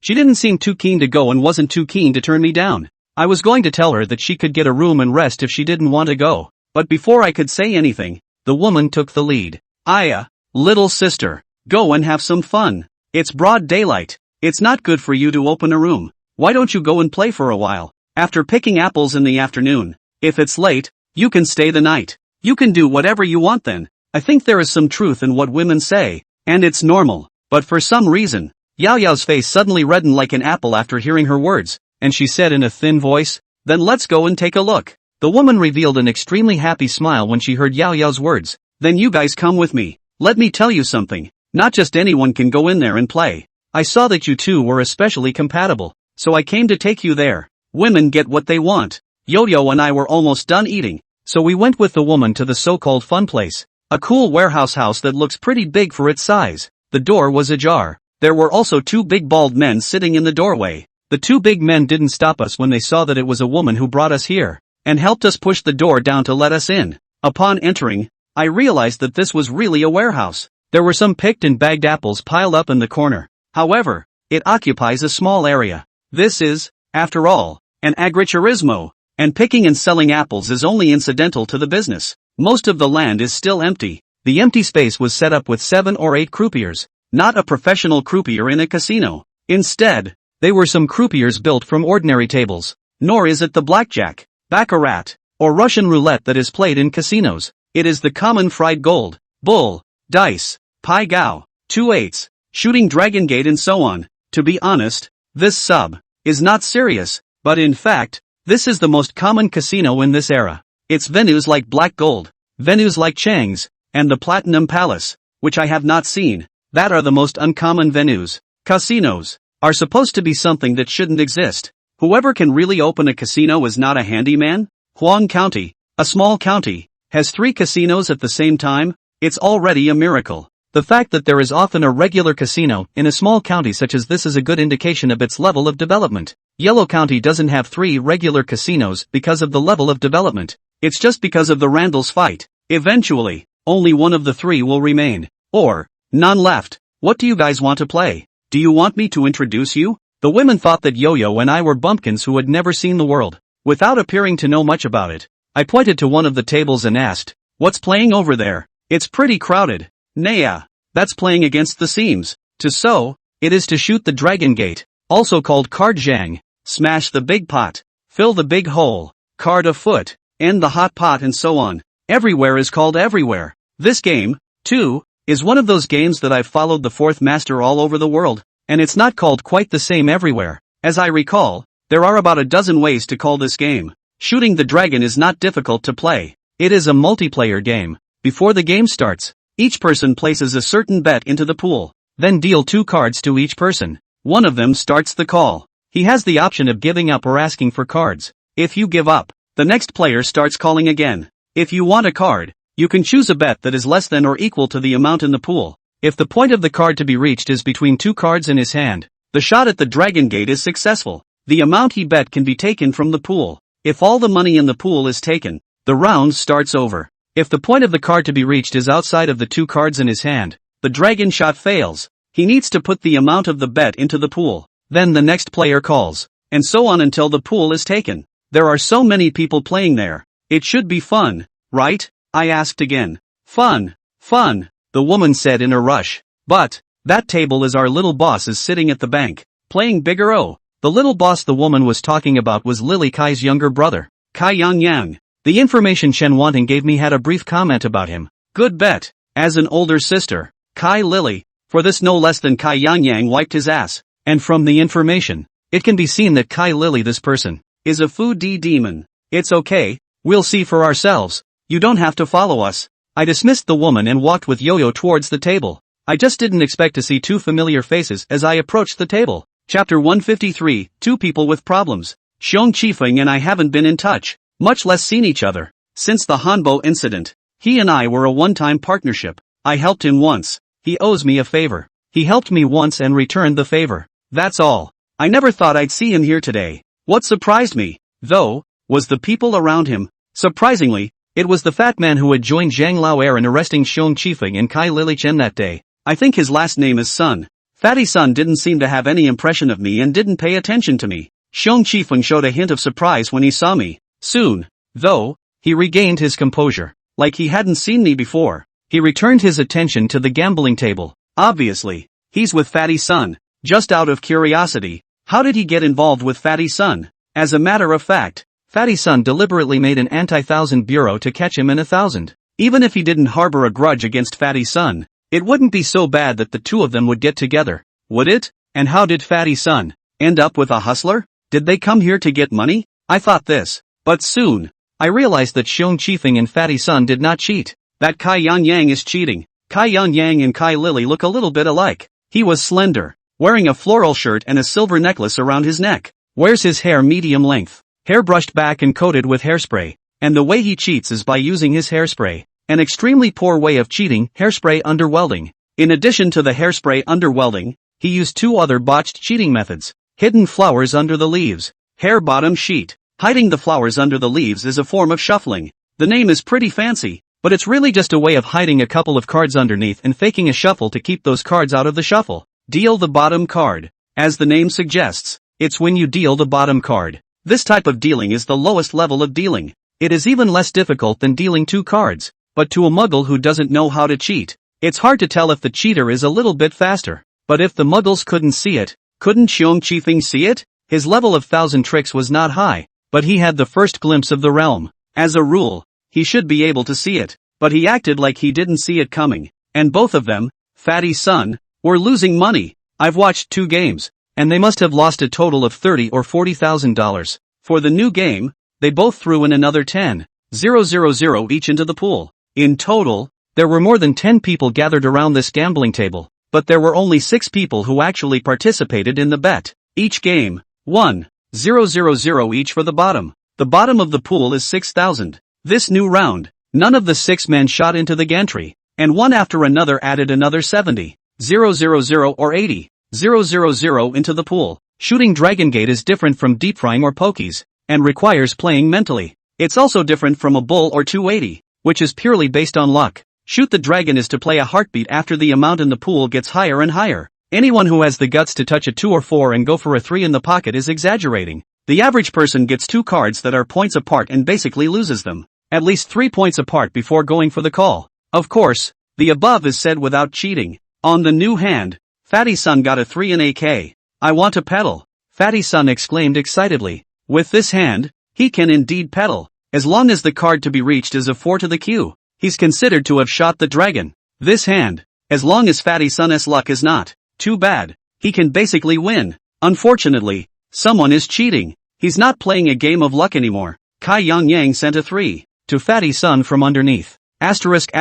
She didn't seem too keen to go and wasn't too keen to turn me down. I was going to tell her that she could get a room and rest if she didn't want to go, but before I could say anything, the woman took the lead. Little sister, go and have some fun. It's broad daylight. It's not good for you to open a room. Why don't you go and play for a while? After picking apples in the afternoon, if it's late, you can stay the night. You can do whatever you want then. I think there is some truth in what women say, and it's normal. But for some reason, Yao Yao's face suddenly reddened like an apple after hearing her words, and she said in a thin voice, "Then let's go and take a look." The woman revealed an extremely happy smile when she heard Yao Yao's words. "Then you guys come with me. Let me tell you something. Not just anyone can go in there and play. I saw that you two were especially compatible, so I came to take you there. Women get what they want." Yo-Yo and I were almost done eating, so we went with the woman to the so-called fun place. A cool warehouse house that looks pretty big for its size. The door was ajar. There were also two big bald men sitting in the doorway. The two big men didn't stop us when they saw that it was a woman who brought us here, and helped us push the door down to let us in. Upon entering, I realized that this was really a warehouse. There were some picked and bagged apples piled up in the corner. However, it occupies a small area. This is, after all, an agriturismo, and picking and selling apples is only incidental to the business. Most of the land is still empty. The empty space was set up with 7 or 8 croupiers, not a professional croupier in a casino. Instead, they were some croupiers built from ordinary tables. Nor is it the blackjack, baccarat, or Russian roulette that is played in casinos. It is the common fried gold, bull, dice, pai gow, 2/8, shooting dragon gate and so on. To be honest, this is not serious, but in fact, this is the most common casino in this era. It's venues like Black Gold, venues like Chang's, and the Platinum Palace, which I have not seen, that are the most uncommon venues. Casinos are supposed to be something that shouldn't exist. Whoever can really open a casino is not a handyman. Huang County, a small county, has 3 casinos at the same time. It's already a miracle. The fact that there is often a regular casino in a small county such as this is a good indication of its level of development. Yellow County doesn't have 3 regular casinos because of the level of development. It's just because of the Randall's fight. Eventually, only one of the 3 will remain. Or, none left. What do you guys want to play? Do you want me to introduce you? The women thought that Yo-Yo and I were bumpkins who had never seen the world. Without appearing to know much about it, I pointed to one of the tables and asked, "What's playing over there? It's pretty crowded." "Naya, that's playing against the seams." It is to shoot the dragon gate, also called card zhang, smash the big pot, fill the big hole, card a foot, end the hot pot and so on. Everywhere is called everywhere. This game, too, is one of those games that I've followed the 4th master all over the world, and it's not called quite the same everywhere. As I recall, there are about a dozen ways to call this game. Shooting the dragon is not difficult to play. It is a multiplayer game. Before the game starts, each person places a certain bet into the pool, then deal 2 cards to each person. One of them starts the call. He has the option of giving up or asking for cards. If you give up, the next player starts calling again. If you want a card, you can choose a bet that is less than or equal to the amount in the pool. If the point of the card to be reached is between 2 cards in his hand, the shot at the dragon gate is successful. The amount he bet can be taken from the pool. If all the money in the pool is taken, the round starts over. If the point of the card to be reached is outside of the 2 cards in his hand, the dragon shot fails. He needs to put the amount of the bet into the pool. Then the next player calls. And so on until the pool is taken. There are so many people playing there. It should be fun, right? I asked again. Fun, the woman said in a rush. But, that table is our little boss is sitting at the bank, playing bigger oh. The little boss the woman was talking about was Lily Kai's younger brother, Kai Yang. The information Chen Wanting gave me had a brief comment about him. Good bet. As an older sister, Kai Lily, for this no less than Kai Yang wiped his ass. And from the information, it can be seen that Kai Lily this person, is a foodie demon. It's okay, we'll see for ourselves. You don't have to follow us. I dismissed the woman and walked with Yo-Yo towards the table. I just didn't expect to see 2 familiar faces as I approached the table. Chapter 153, 2 people with problems. Xiong Qifeng and I haven't been in touch, much less seen each other, since the Hanbo incident. He and I were a one-time partnership. I helped him once. He owes me a favor. He helped me once and returned the favor. That's all. I never thought I'd see him here today. What surprised me, though, was the people around him. Surprisingly, it was the fat man who had joined Zhang Laoer in arresting Xiong Qifeng and Kai Lily Chen that day. I think his last name is Sun. Fatty Sun didn't seem to have any impression of me and didn't pay attention to me. Xiong Qifeng showed a hint of surprise when he saw me. Soon, though, he regained his composure. Like he hadn't seen me before. He returned his attention to the gambling table. Obviously, he's with Fatty Sun. Just out of curiosity, how did he get involved with Fatty Sun? As a matter of fact, Fatty Sun deliberately made an anti-thousand bureau to catch him in 1,000. Even if he didn't harbor a grudge against Fatty Sun, it wouldn't be so bad that the 2 of them would get together, would it? And how did Fatty Sun end up with a hustler? Did they come here to get money? I thought this. But soon, I realized that Xiong Qifeng and Fatty Sun did not cheat. That Kai Yang is cheating. Kai Yang and Kai Lily look a little bit alike. He was slender, wearing a floral shirt and a silver necklace around his neck. Wears his hair medium length, hair brushed back and coated with hairspray. And the way he cheats is by using his hairspray. An extremely poor way of cheating, hairspray underwelding. In addition to the hairspray underwelding, he used 2 other botched cheating methods. Hidden flowers under the leaves. Hair bottom sheet. Hiding the flowers under the leaves is a form of shuffling. The name is pretty fancy, but it's really just a way of hiding a couple of cards underneath and faking a shuffle to keep those cards out of the shuffle. Deal the bottom card. As the name suggests, it's when you deal the bottom card. This type of dealing is the lowest level of dealing. It is even less difficult than dealing 2 cards. But to a muggle who doesn't know how to cheat, it's hard to tell if the cheater is a little bit faster. But if the muggles couldn't see it, couldn't Xiong Qifeng see it? His level of 1,000 tricks was not high, but he had the first glimpse of the realm. As a rule, he should be able to see it, but he acted like he didn't see it coming. And both of them, Fatty Sun, were losing money. I've watched 2 games, and they must have lost a total of $30,000 or $40,000. For the new game, they both threw in another 10,000 each into the pool. In total, there were more than 10 people gathered around this gambling table, but there were only 6 people who actually participated in the bet. Each game, 1,000 each for the bottom. The bottom of the pool is 6,000. This new round, none of the 6 men shot into the gantry, and one after another added another 70,000 or 80,000 into the pool. Shooting Dragon Gate is different from deep frying or pokies, and requires playing mentally. It's also different from a bull or 280. Which is purely based on luck. Shoot the Dragon is to play a heartbeat after the amount in the pool gets higher and higher. Anyone who has the guts to touch a 2 or 4 and go for a 3 in the pocket is exaggerating. The average person gets 2 cards that are points apart and basically loses them. At least 3 points apart before going for the call. Of course, the above is said without cheating. On the new hand, Fatty Sun got a 3 in AK. I want to pedal. Fatty Sun exclaimed excitedly. With this hand, he can indeed pedal. As long as the card to be reached is a 4 to the queue, he's considered to have shot the dragon. This hand, as long as Fatty Sun's luck is not too bad, he can basically win. Unfortunately, someone is cheating. He's not playing a game of luck anymore. Kai Yang sent a 3 to Fatty Sun from underneath. Asterisk.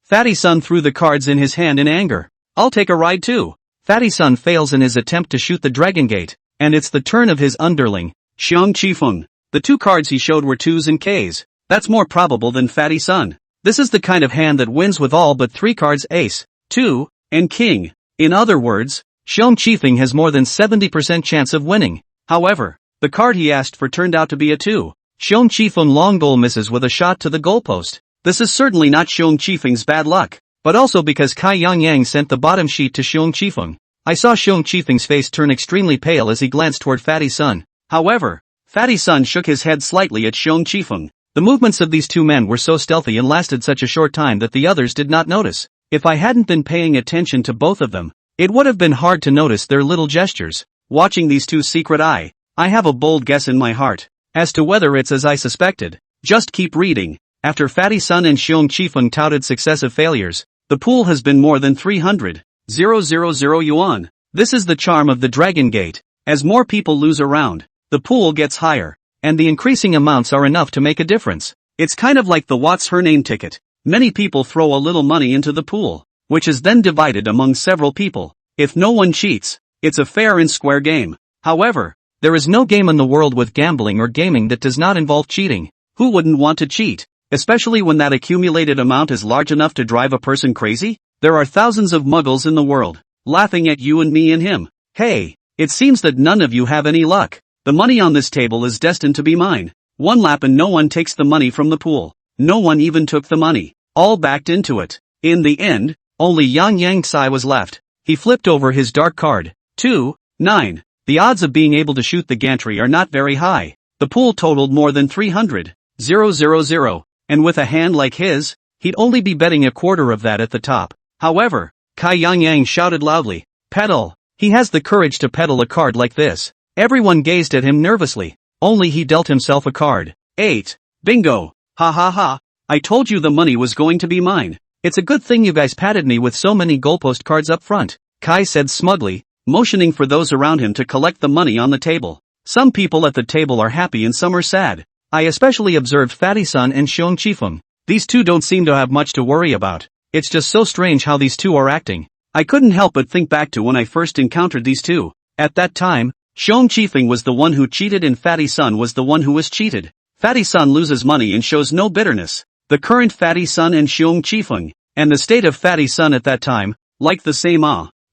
Fatty Sun threw the cards in his hand in anger. I'll take a ride too. Fatty Sun fails in his attempt to shoot the Dragon Gate, and it's the turn of his underling, Xiong Qifeng. The 2 cards he showed were 2s and Ks. That's more probable than Fatty Sun. This is the kind of hand that wins with all but 3 cards ace, 2, and king. In other words, Xiong Qifeng has more than 70% chance of winning. However, the card he asked for turned out to be a 2. Xiong Qifeng long goal misses with a shot to the goalpost. This is certainly not Xiong Qifeng's bad luck, but also because Kai Yangyang sent the bottom sheet to Xiong Qifeng. I saw Xiong Qifeng's face turn extremely pale as he glanced toward Fatty Sun. However, Fatty Sun shook his head slightly at Xiong Qifeng. The movements of these two men were so stealthy and lasted such a short time that the others did not notice. If I hadn't been paying attention to both of them, it would have been hard to notice their little gestures. Watching these two secret I have a bold guess in my heart as to whether it's as I suspected. Just keep reading. After Fatty Sun and Xiong Qifeng touted successive failures, the pool has been more than 300,000 yuan. This is the charm of the Dragon Gate. As more people lose a round, the pool gets higher, and the increasing amounts are enough to make a difference. It's kind of like the What's Her Name ticket. Many people throw a little money into the pool, which is then divided among several people. If no one cheats, it's a fair and square game. However, there is no game in the world with gambling or gaming that does not involve cheating. Who wouldn't want to cheat? Especially when that accumulated amount is large enough to drive a person crazy? There are thousands of muggles in the world, laughing at you and me and him. Hey, it seems that none of you have any luck. The money on this table is destined to be mine. One lap and no one takes the money from the pool. No one even took the money. All backed into it. In the end, only Yang Yang Tsai was left. He flipped over his dark card. 2, 9. The odds of being able to shoot the gantry are not very high. The pool totaled more than 300,000, and with a hand like his, he'd only be betting a quarter of that at the top. However, Kai Yangyang shouted loudly, "Peddle!" He has the courage to peddle a card like this. Everyone gazed at him nervously. Only he dealt himself a card. 8. Bingo! Ha ha ha! I told you the money was going to be mine. It's a good thing you guys patted me with so many goalpost cards up front, Kai said smugly, motioning for those around him to collect the money on the table. Some people at the table are happy and some are sad. I especially observed Fatty Sun and Xiong Qifeng. These two don't seem to have much to worry about. It's just so strange how these two are acting. I couldn't help but think back to when I first encountered these two. At that time, Xiong Qifeng was the one who cheated and Fatty Sun was the one who was cheated. Fatty Sun loses money and shows no bitterness. The current Fatty Sun and Xiong Qifeng, and the state of Fatty Sun at that time, like the same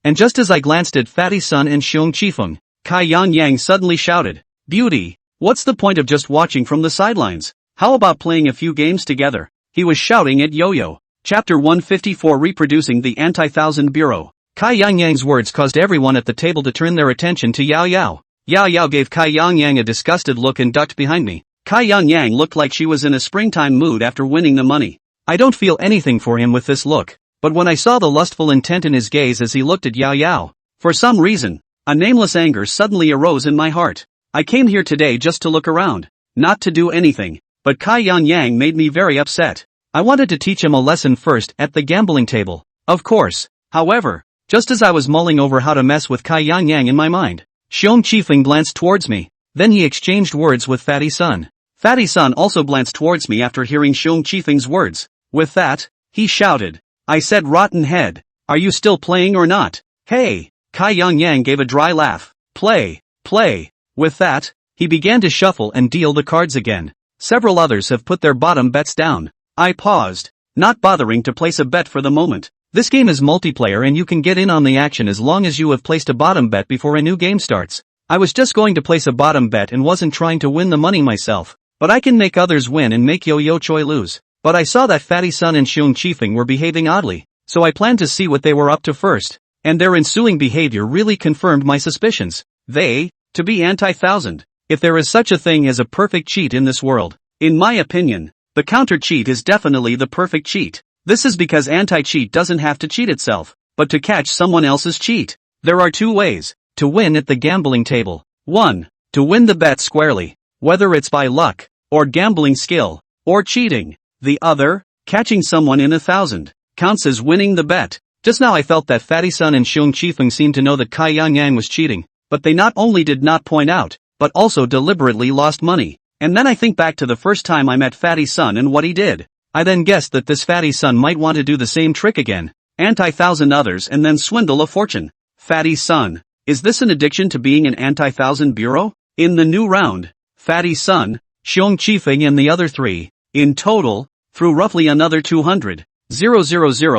And just as I glanced at Fatty Sun and Xiong Qifeng, Kai Yangyang suddenly shouted, "Beauty! What's the point of just watching from the sidelines? How about playing a few games together?" He was shouting at Yo-Yo. Chapter 154 Reproducing the Anti-Thousand Bureau. Kai Yangyang's words caused everyone at the table to turn their attention to Yao Yao. Yao Yao gave Kai Yangyang a disgusted look and ducked behind me. Kai Yangyang looked like she was in a springtime mood after winning the money. I don't feel anything for him with this look, but when I saw the lustful intent in his gaze as he looked at Yao Yao, for some reason, a nameless anger suddenly arose in my heart. I came here today just to look around, not to do anything, but Kai Yangyang made me very upset. I wanted to teach him a lesson first at the gambling table, of course. However, just as I was mulling over how to mess with Kai Yangyang in my mind, Xiong Qifeng glanced towards me. Then he exchanged words with Fatty Sun. Fatty Sun also glanced towards me after hearing Xiong Qifeng's words. With that, he shouted, "I said rotten head, are you still playing or not?" "Hey!" Kai Yangyang gave a dry laugh. "Play, play." With that, he began to shuffle and deal the cards again. Several others have put their bottom bets down. I paused, not bothering to place a bet for the moment. This game is multiplayer and you can get in on the action as long as you have placed a bottom bet before a new game starts. I was just going to place a bottom bet and wasn't trying to win the money myself, but I can make others win and make Yo-Yo Choi lose. But I saw that Fatty Sun and Xiong Qifeng were behaving oddly, so I planned to see what they were up to first, and their ensuing behavior really confirmed my suspicions. To be anti-thousand. If there is such a thing as a perfect cheat in this world, in my opinion, the counter-cheat is definitely the perfect cheat. This is because anti-cheat doesn't have to cheat itself, but to catch someone else's cheat. There are two ways to win at the gambling table. 1. To win the bet squarely, whether it's by luck, or gambling skill, or cheating. The other, catching someone in 1,000, counts as winning the bet. Just now I felt that Fatty Sun and Xiong Qifeng seemed to know that Kai Yangyang was cheating, but they not only did not point out, but also deliberately lost money. And then I think back to the first time I met Fatty Sun and what he did. I then guessed that this Fatty Sun might want to do the same trick again, anti-thousand others and then swindle a fortune. Fatty Sun, is this an addiction to being an anti-thousand bureau? In the new round, Fatty Sun, Xiong Qifeng and the other three, in total, threw roughly another 200,000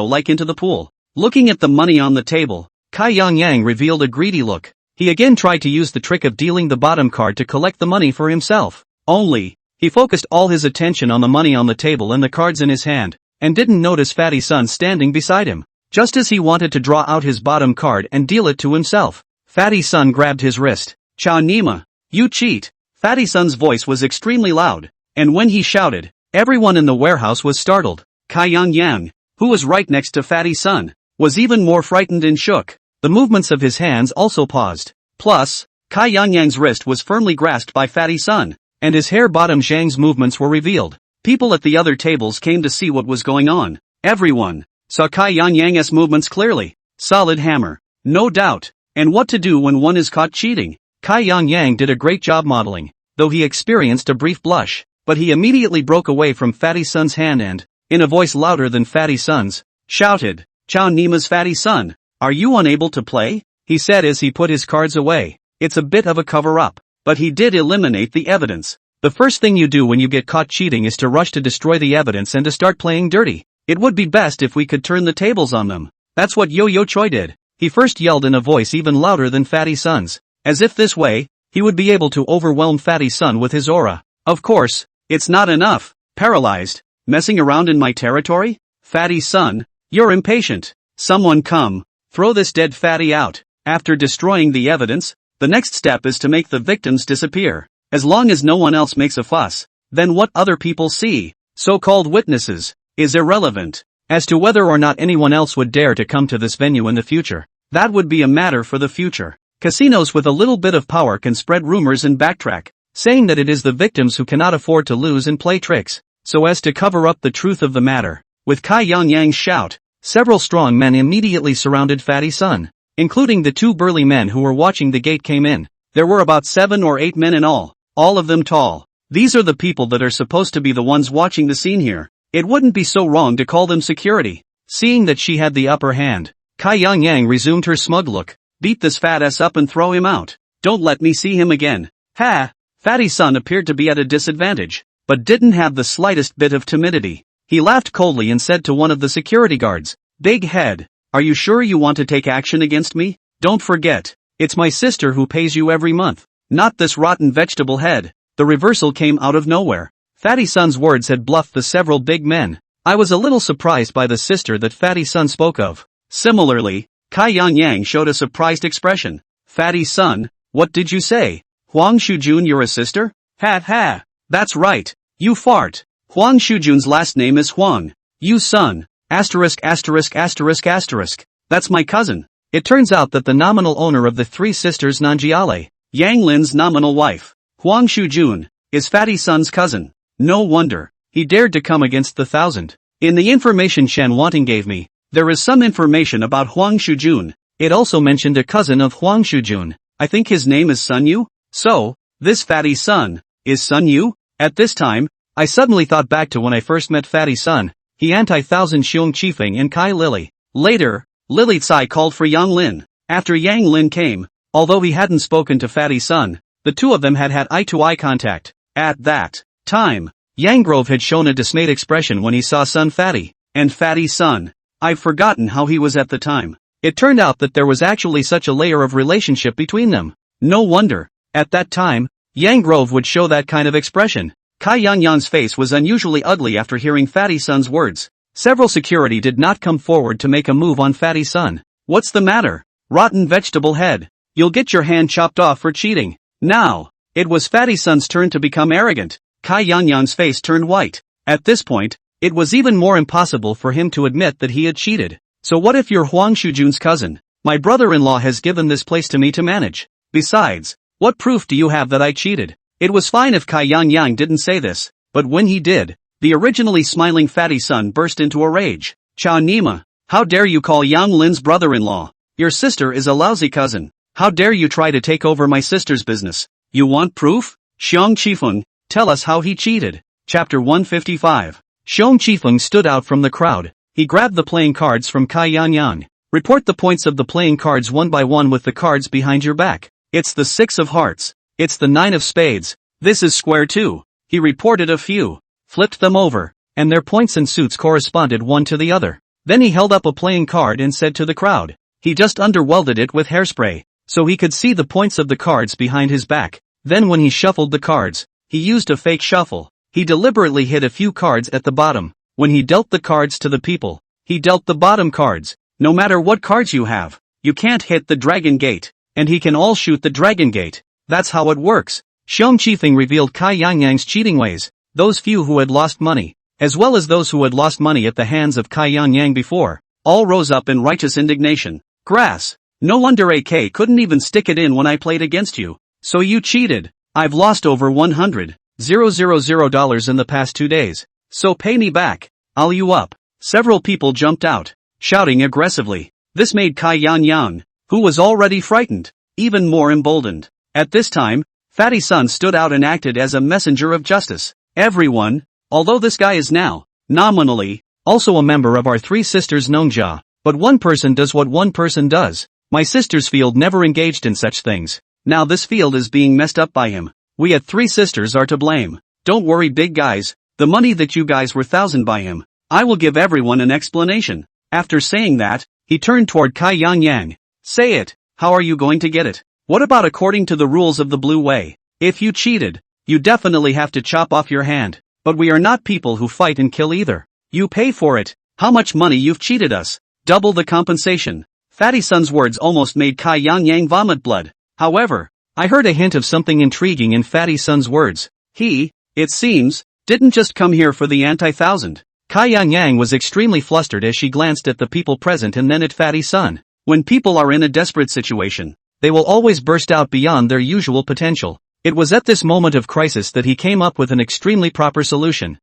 like into the pool. Looking at the money on the table, Kai Yangyang revealed a greedy look. He again tried to use the trick of dealing the bottom card to collect the money for himself. Only, He focused all his attention on the money on the table and the cards in his hand, and didn't notice Fatty Sun standing beside him. Just as he wanted to draw out his bottom card and deal it to himself, Fatty Sun grabbed his wrist. "Chow Nima, you cheat!" Fatty Sun's voice was extremely loud, and when he shouted, everyone in the warehouse was startled. Kai Yang, who was right next to Fatty Sun, was even more frightened and shook. The movements of his hands also paused. Plus, Kai Yang's wrist was firmly grasped by Fatty Sun, and his hair bottom Zhang's movements were revealed. People at the other tables came to see what was going on. Everyone saw Kai Yang's movements clearly. Solid hammer. No doubt. And what to do when one is caught cheating? Kai Yang did a great job modeling, though he experienced a brief blush, but he immediately broke away from Fatty Sun's hand and, in a voice louder than Fatty Sun's, shouted, "Chow Nima's Fatty Sun, are you unable to play?" he said as he put his cards away. It's a bit of a cover-up, but he did eliminate the evidence. The first thing you do when you get caught cheating is to rush to destroy the evidence and to start playing dirty. It would be best if we could turn the tables on them. That's what Yo-Yo Choi did. He first yelled in a voice even louder than Fatty Sun's, as if this way, he would be able to overwhelm Fatty Sun with his aura. Of course, it's not enough. Paralyzed, messing around in my territory? Fatty Sun, you're impatient. Someone come, throw this dead fatty out. After destroying the evidence, the next step is to make the victims disappear. As long as no one else makes a fuss, then what other people see, so-called witnesses, is irrelevant. As to whether or not anyone else would dare to come to this venue in the future, that would be a matter for the future. Casinos with a little bit of power can spread rumors and backtrack, saying that it is the victims who cannot afford to lose and play tricks, so as to cover up the truth of the matter. With Kai Yang's shout, several strong men immediately surrounded Fatty Sun, including the two burly men who were watching the gate came in. There were about 7 or 8 men in all of them tall. These are the people that are supposed to be the ones watching the scene here. It wouldn't be so wrong to call them security. Seeing that she had the upper hand, Kai Yang resumed her smug look. Beat this fat ass up and throw him out. Don't let me see him again. Ha! Fatty Sun appeared to be at a disadvantage, but didn't have the slightest bit of timidity. He laughed coldly and said to one of the security guards, "Big head, are you sure you want to take action against me? Don't forget, it's my sister who pays you every month, not this rotten vegetable head." The reversal came out of nowhere. Fatty Sun's words had bluffed the several big men. I was a little surprised by the sister that Fatty Sun spoke of. Similarly, Kai Yang showed a surprised expression. "Fatty Sun, what did you say? Huang Shujun, you're a sister?" Ha ha, that's right, you fart. Huang Shujun's last name is Huang. You son, asterisk asterisk asterisk asterisk. That's my cousin. It turns out that the nominal owner of the three sisters Nanjiale, Yang Lin's nominal wife, Huang Shujun, is Fatty Sun's cousin. No wonder he dared to come against the 1,000. In the information Shen Wanting gave me, there is some information about Huang Shujun. It also mentioned a cousin of Huang Shujun. I think his name is Sun Yu. So, this Fatty Sun is Sun Yu? At this time, I suddenly thought back to when I first met Fatty Sun. He anti-1,000 Xiong Qifeng and Kai Lily. Later, Lily Tsai called for Yang Lin. After Yang Lin came, although he hadn't spoken to Fatty Sun, the two of them had had eye-to-eye contact. At that time, Yang Grove had shown a dismayed expression when he saw Sun Fatty, and Fatty Sun. I've forgotten how he was at the time. It turned out that there was actually such a layer of relationship between them. No wonder, at that time, Yang Grove would show that kind of expression. Kai Yang's face was unusually ugly after hearing Fatty Sun's words. Several security did not come forward to make a move on Fatty Sun. What's the matter? Rotten vegetable head. You'll get your hand chopped off for cheating. Now, it was Fatty Sun's turn to become arrogant. Kai Yang's face turned white. At this point, it was even more impossible for him to admit that he had cheated. So what if you're Huang Shujun's cousin? My brother-in-law has given this place to me to manage. Besides, what proof do you have that I cheated? It was fine if Kai Yang didn't say this, but when he did, the originally smiling Fatty Sun burst into a rage. Chow Nima, how dare you call Yang Lin's brother-in-law? Your sister is a lousy cousin. How dare you try to take over my sister's business? You want proof? Xiong Qifeng, tell us how he cheated. Chapter 155. Xiong Qifeng stood out from the crowd. He grabbed the playing cards from Kai Yang. Report the points of the playing cards one by one with the cards behind your back. It's the 6 of hearts. It's the 9 of spades. This is square 2. He reported a few, flipped them over, and their points and suits corresponded one to the other. Then he held up a playing card and said to the crowd. He just underwelded it with hairspray, so he could see the points of the cards behind his back. Then when he shuffled the cards, he used a fake shuffle. He deliberately hid a few cards at the bottom. When he dealt the cards to the people, he dealt the bottom cards. No matter what cards you have, you can't hit the dragon gate, and he can all shoot the dragon gate. That's how it works. Xiong Qifeng revealed Kai Yangyang's cheating ways. Those few who had lost money, as well as those who had lost money at the hands of Kai Yangyang before, all rose up in righteous indignation. Grass. No wonder AK couldn't even stick it in when I played against you. So you cheated. I've lost over $100,000 in the past 2 days. So pay me back. I'll you up. Several people jumped out, shouting aggressively. This made Kai Yangyang, who was already frightened, even more emboldened. At this time, Fatty Sun stood out and acted as a messenger of justice. Everyone, although this guy is now, nominally, also a member of our Three Sisters Nongja, but one person does what one person does. My sister's field never engaged in such things. Now this field is being messed up by him. We at Three Sisters are to blame. Don't worry big guys, the money that you guys were thousand by him. I will give everyone an explanation. After saying that, he turned toward Kai Yangyang. Say it, how are you going to get it? What about according to the rules of the Blue Way? If you cheated, you definitely have to chop off your hand. But we are not people who fight and kill either. You pay for it. How much money you've cheated us? Double the compensation. Fatty Sun's words almost made Kai Yangyang vomit blood. However, I heard a hint of something intriguing in Fatty Sun's words. He, it seems, didn't just come here for the anti-thousand. Kai Yangyang was extremely flustered as she glanced at the people present and then at Fatty Sun. When people are in a desperate situation, they will always burst out beyond their usual potential. It was at this moment of crisis that he came up with an extremely proper solution.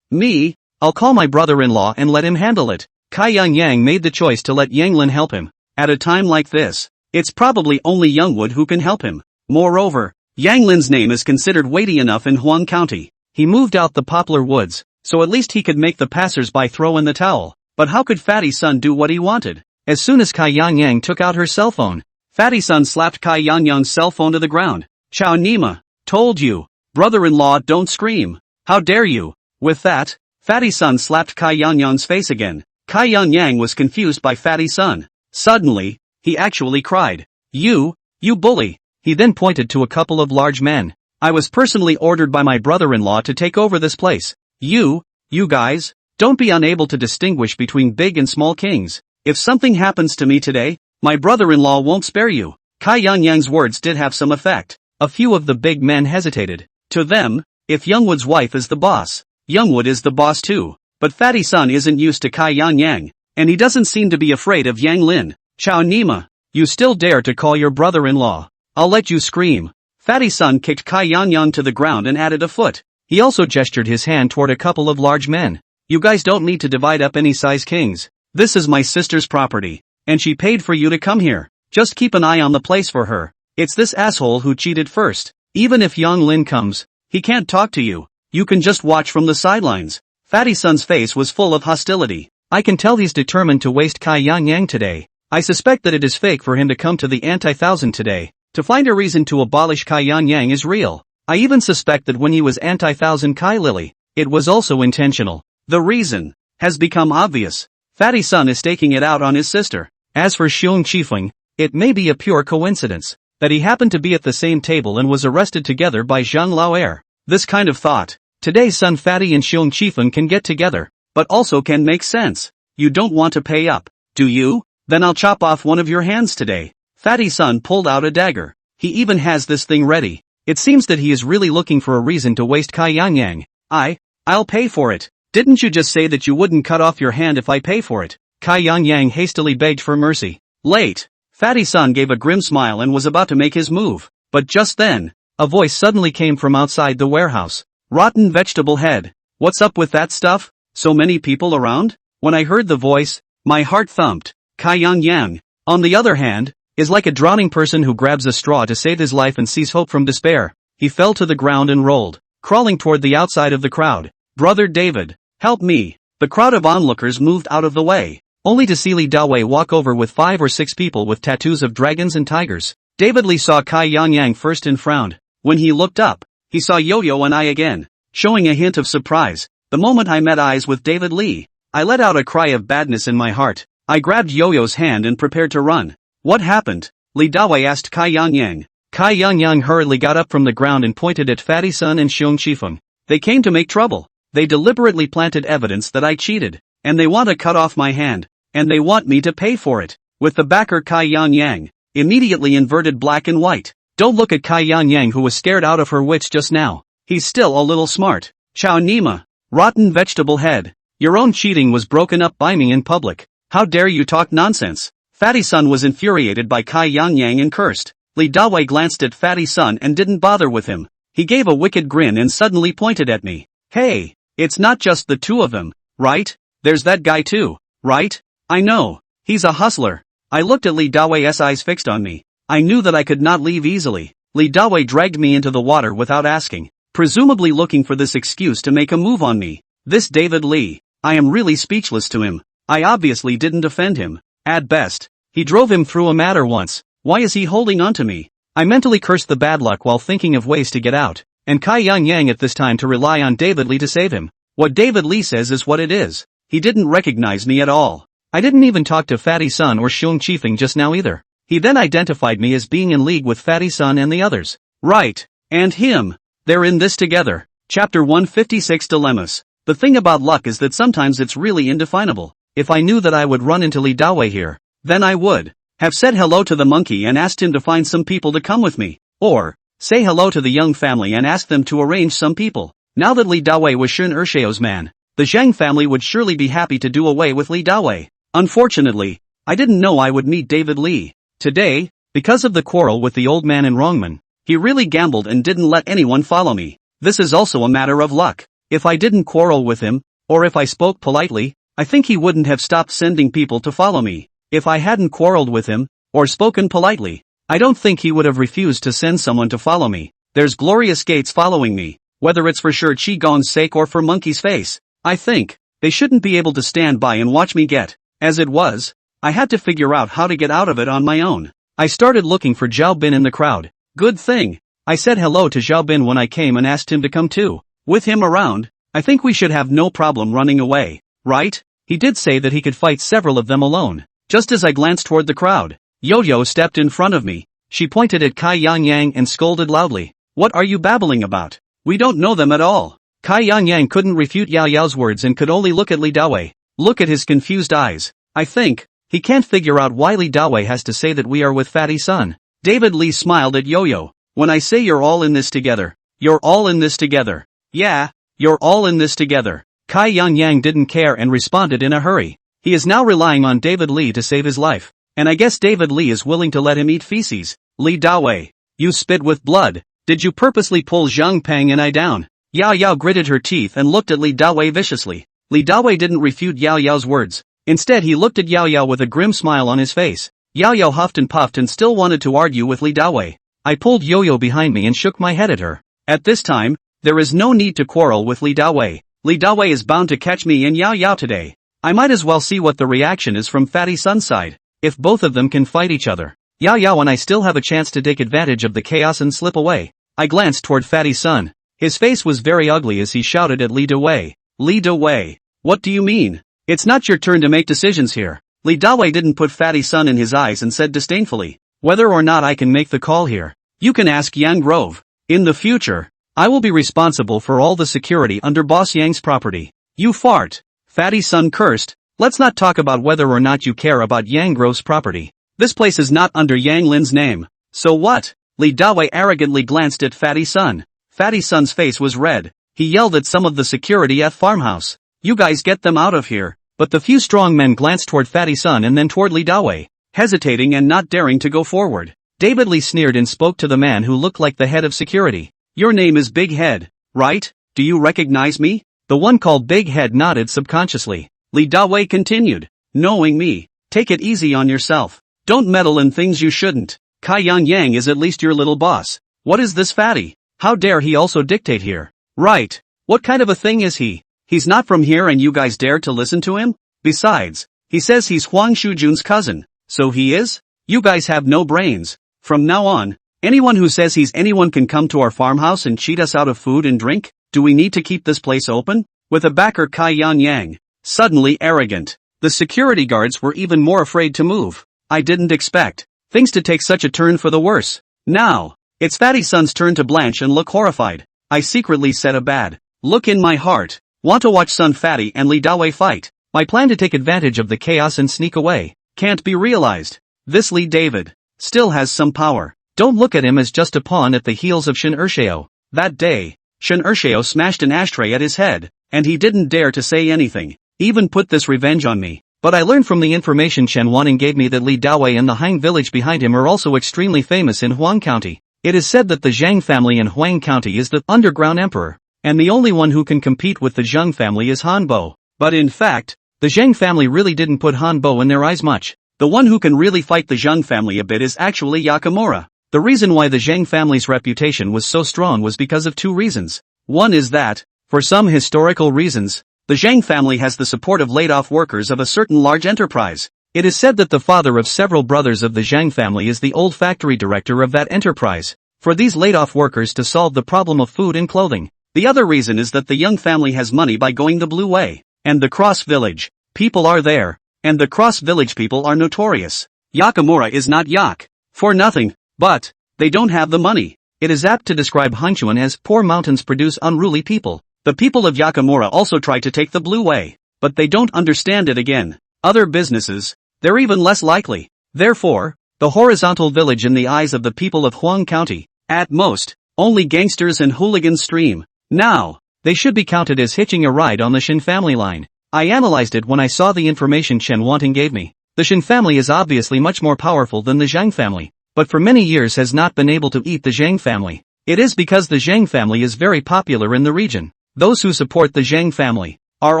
Me, I'll call my brother-in-law and let him handle it. Kai Yangyang made the choice to let Yanglin help him. At a time like this, it's probably only Youngwood who can help him. Moreover, Yanglin's name is considered weighty enough in Huang County. He moved out the poplar woods, so at least he could make the passers-by throw in the towel. But how could Fatty Sun do what he wanted? As soon as Kai Yangyang took out her cell phone, Fatty Sun slapped Kai Yangyang's cell phone to the ground. Chow Nima, told you. Brother-in-law, don't scream. How dare you? With that, Fatty Sun slapped Kai Yangyang's face again. Kai Yangyang was confused by Fatty Sun. Suddenly, he actually cried. You bully. He then pointed to a couple of large men. I was personally ordered by my brother-in-law to take over this place. You guys, don't be unable to distinguish between big and small kings. If something happens to me today, my brother-in-law won't spare you. Kai Yangyang's words did have some effect. A few of the big men hesitated. To them, if Youngwood's wife is the boss, Youngwood is the boss too. But Fatty Sun isn't used to Kai Yangyang, and he doesn't seem to be afraid of Yang Lin. Chow Nima, you still dare to call your brother-in-law? I'll let you scream. Fatty Sun kicked Kai Yangyang to the ground and added a foot. He also gestured his hand toward a couple of large men. You guys don't need to divide up any size kings. This is my sister's property, and she paid for you to come here. Just keep an eye on the place for her. It's this asshole who cheated first. Even if Yang Lin comes, he can't talk to you. You can just watch from the sidelines. Fatty Sun's face was full of hostility. I can tell he's determined to waste Kai Yangyang today. I suspect that it is fake for him to come to the anti-thousand today. To find a reason to abolish Kai Yangyang is real. I even suspect that when he was anti-thousand Kai Lily, it was also intentional. The reason has become obvious. Fatty Sun is staking it out on his sister. As for Xiong Qifeng, it may be a pure coincidence that he happened to be at the same table and was arrested together by Zhang Laoer. This kind of thought. Today's son Fatty and Xiong Qifeng can get together, but also can make sense. You don't want to pay up, do you? Then I'll chop off one of your hands today. Fatty Sun pulled out a dagger. He even has this thing ready. It seems that he is really looking for a reason to waste Kai Yangyang. I'll pay for it. Didn't you just say that you wouldn't cut off your hand if I pay for it? Kai Yangyang hastily begged for mercy. Late. Fatty Sun gave a grim smile and was about to make his move. But just then, a voice suddenly came from outside the warehouse. Rotten vegetable head. What's up with that stuff? So many people around? When I heard the voice, my heart thumped. Kai Yangyang, on the other hand, is like a drowning person who grabs a straw to save his life and sees hope from despair. He fell to the ground and rolled, crawling toward the outside of the crowd. Brother David, help me. The crowd of onlookers moved out of the way, only to see Li Dawei walk over with 5 or 6 people with tattoos of dragons and tigers. David Li saw Kai Yangyang first and frowned. When he looked up, he saw Yo-Yo and I again, showing a hint of surprise. The moment I met eyes with David Li, I let out a cry of badness in my heart. I grabbed Yo-Yo's hand and prepared to run. What happened? Li Dawei asked Kai Yangyang. Kai Yang hurriedly got up from the ground and pointed at Fatty Sun and Xiong Qifeng. They came to make trouble. They deliberately planted evidence that I cheated. And they want to cut off my hand. And they want me to pay for it. With the backer Kai Yang immediately inverted black and white. Don't look at Kai Yang who was scared out of her wits just now. He's still a little smart. Chow Nima. Rotten vegetable head. Your own cheating was broken up by me in public. How dare you talk nonsense? Fatty Sun was infuriated by Kai Yang and cursed. Li Dawei glanced at Fatty Sun and didn't bother with him. He gave a wicked grin and suddenly pointed at me. Hey, it's not just the two of them, right? There's that guy too, right? I know. He's a hustler. I looked at Li Dawei's eyes fixed on me. I knew that I could not leave easily. Li Dawei dragged me into the water without asking, presumably looking for this excuse to make a move on me. This David Lee. I am really speechless to him. I obviously didn't offend him. At best, he drove him through a matter once. Why is he holding on to me? I mentally cursed the bad luck while thinking of ways to get out, and Kai Yang at this time to rely on David Lee to save him. What David Lee says is what it is. He didn't recognize me at all. I didn't even talk to Fatty Sun or Xiong Qifeng just now either. He then identified me as being in league with Fatty Sun and the others. Right. And him. They're in this together. Chapter 156 Dilemmas. The thing about luck is that sometimes it's really indefinable. If I knew that I would run into Li Dawei here, then I would have said hello to the monkey and asked him to find some people to come with me. Or, say hello to the young family and ask them to arrange some people. Now that Li Dawei was Shun Ershao's man, the Zhang family would surely be happy to do away with Li Dawei. Unfortunately, I didn't know I would meet David Lee. Today, because of the quarrel with the old man in Rongmen, he really gambled and didn't let anyone follow me. This is also a matter of luck. If I didn't quarrel with him, or if I spoke politely, I think he wouldn't have stopped sending people to follow me. If I hadn't quarreled with him, or spoken politely, I don't think he would have refused to send someone to follow me. There's glorious gates following me, whether it's for sure Qigong's sake or for Monkey's face. I think they shouldn't be able to stand by and watch me get. As it was, I had to figure out how to get out of it on my own. I started looking for Zhao Bin in the crowd. Good thing. I said hello to Zhao Bin when I came and asked him to come too. With him around, I think we should have no problem running away, right? He did say that he could fight several of them alone. Just as I glanced toward the crowd, Yo-Yo stepped in front of me. She pointed at Kai Yang and scolded loudly. What are you babbling about? We don't know them at all. Kai Yang couldn't refute Yao Yao's words and could only look at Li Dawei. Look at his confused eyes. I think he can't figure out why Li Dawei has to say that we are with Fatty Sun. David Lee smiled at Yo-Yo. When I say you're all in this together, you're all in this together. Yeah, you're all in this together. Kai Yang didn't care and responded in a hurry. He is now relying on David Lee to save his life. And I guess David Lee is willing to let him eat feces. Li Dawei, you spit with blood. Did you purposely pull Zhang Peng and I down? Yao Yao gritted her teeth and looked at Li Dawei viciously. Li Dawei didn't refute Yao Yao's words. Instead he looked at Yao Yao with a grim smile on his face. Yao Yao huffed and puffed and still wanted to argue with Li Dawei. I pulled Yo-Yo behind me and shook my head at her. At this time, there is no need to quarrel with Li Dawei. Li Dawei is bound to catch me and Yao Yao today. I might as well see what the reaction is from Fatty Sun's side. If both of them can fight each other, Yao Yao and I still have a chance to take advantage of the chaos and slip away. I glanced toward Fatty Sun. His face was very ugly as he shouted at Li Dawei. Li Dawei, what do you mean? It's not your turn to make decisions here. Li Dawei didn't put Fatty Sun in his eyes and said disdainfully, whether or not I can make the call here, you can ask Yang Grove. In the future, I will be responsible for all the security under Boss Yang's property. You fart. Fatty Sun cursed. Let's not talk about whether or not you care about Yang Grove's property. This place is not under Yang Lin's name. So what? Li Dawei arrogantly glanced at Fatty Sun. Fatty Sun's face was red. He yelled at some of the security at farmhouse. You guys get them out of here. But the few strong men glanced toward Fatty Sun and then toward Li Dawei, hesitating and not daring to go forward. David Lee sneered and spoke to the man who looked like the head of security. Your name is Big Head, right? Do you recognize me? The one called Big Head nodded subconsciously. Li Dawei continued. Knowing me, take it easy on yourself. Don't meddle in things you shouldn't. Kai Yang is at least your little boss. What is this fatty? How dare he also dictate here? Right. What kind of a thing is he? He's not from here and you guys dare to listen to him? Besides, he says he's Huang Shujun's cousin. So he is? You guys have no brains. From now on, anyone who says he's anyone can come to our farmhouse and cheat us out of food and drink. Do we need to keep this place open? With a backer Kai Yang, suddenly arrogant, the security guards were even more afraid to move. I didn't expect things to take such a turn for the worse. Now, It's Fatty Sun's turn to blanch and look horrified. I secretly said a bad look in my heart. Want to watch Sun Fatty and Li Dawei fight? My plan to take advantage of the chaos and sneak away can't be realized. This Li David still has some power. Don't look at him as just a pawn at the heels of Shin Ershao. That day, Shin Ershao smashed an ashtray at his head, and he didn't dare to say anything, even put this revenge on me. But I learned from the information Chen Wanning gave me that Li Dawei and the Hang village behind him are also extremely famous in Huang County. It is said that the Zhang family in Huang County is the underground emperor, and the only one who can compete with the Zheng family is Han Bo. But in fact, the Zhang family really didn't put Han Bo in their eyes much. The one who can really fight the Zheng family a bit is actually Yakamura. The reason why the Zhang family's reputation was so strong was because of two reasons. One is that, for some historical reasons, the Zhang family has the support of laid-off workers of a certain large enterprise. It is said that the father of several brothers of the Zhang family is the old factory director of that enterprise. For these laid-off workers to solve the problem of food and clothing. The other reason is that the young family has money by going the blue way. And the Cross Village people are there. And the Cross Village people are notorious. Yakamura is not yak for nothing, but they don't have the money. It is apt to describe Hanchuan as poor mountains produce unruly people. The people of Yakamura also try to take the blue way, but they don't understand it again. Other businesses, they're even less likely. Therefore, the horizontal village in the eyes of the people of Huang County, at most, only gangsters and hooligans stream. Now, they should be counted as hitching a ride on the Shin family line. I analyzed it when I saw the information Chen Wanting gave me. The Shin family is obviously much more powerful than the Zhang family, but for many years has not been able to eat the Zhang family. It is because the Zhang family is very popular in the region. Those who support the Zhang family are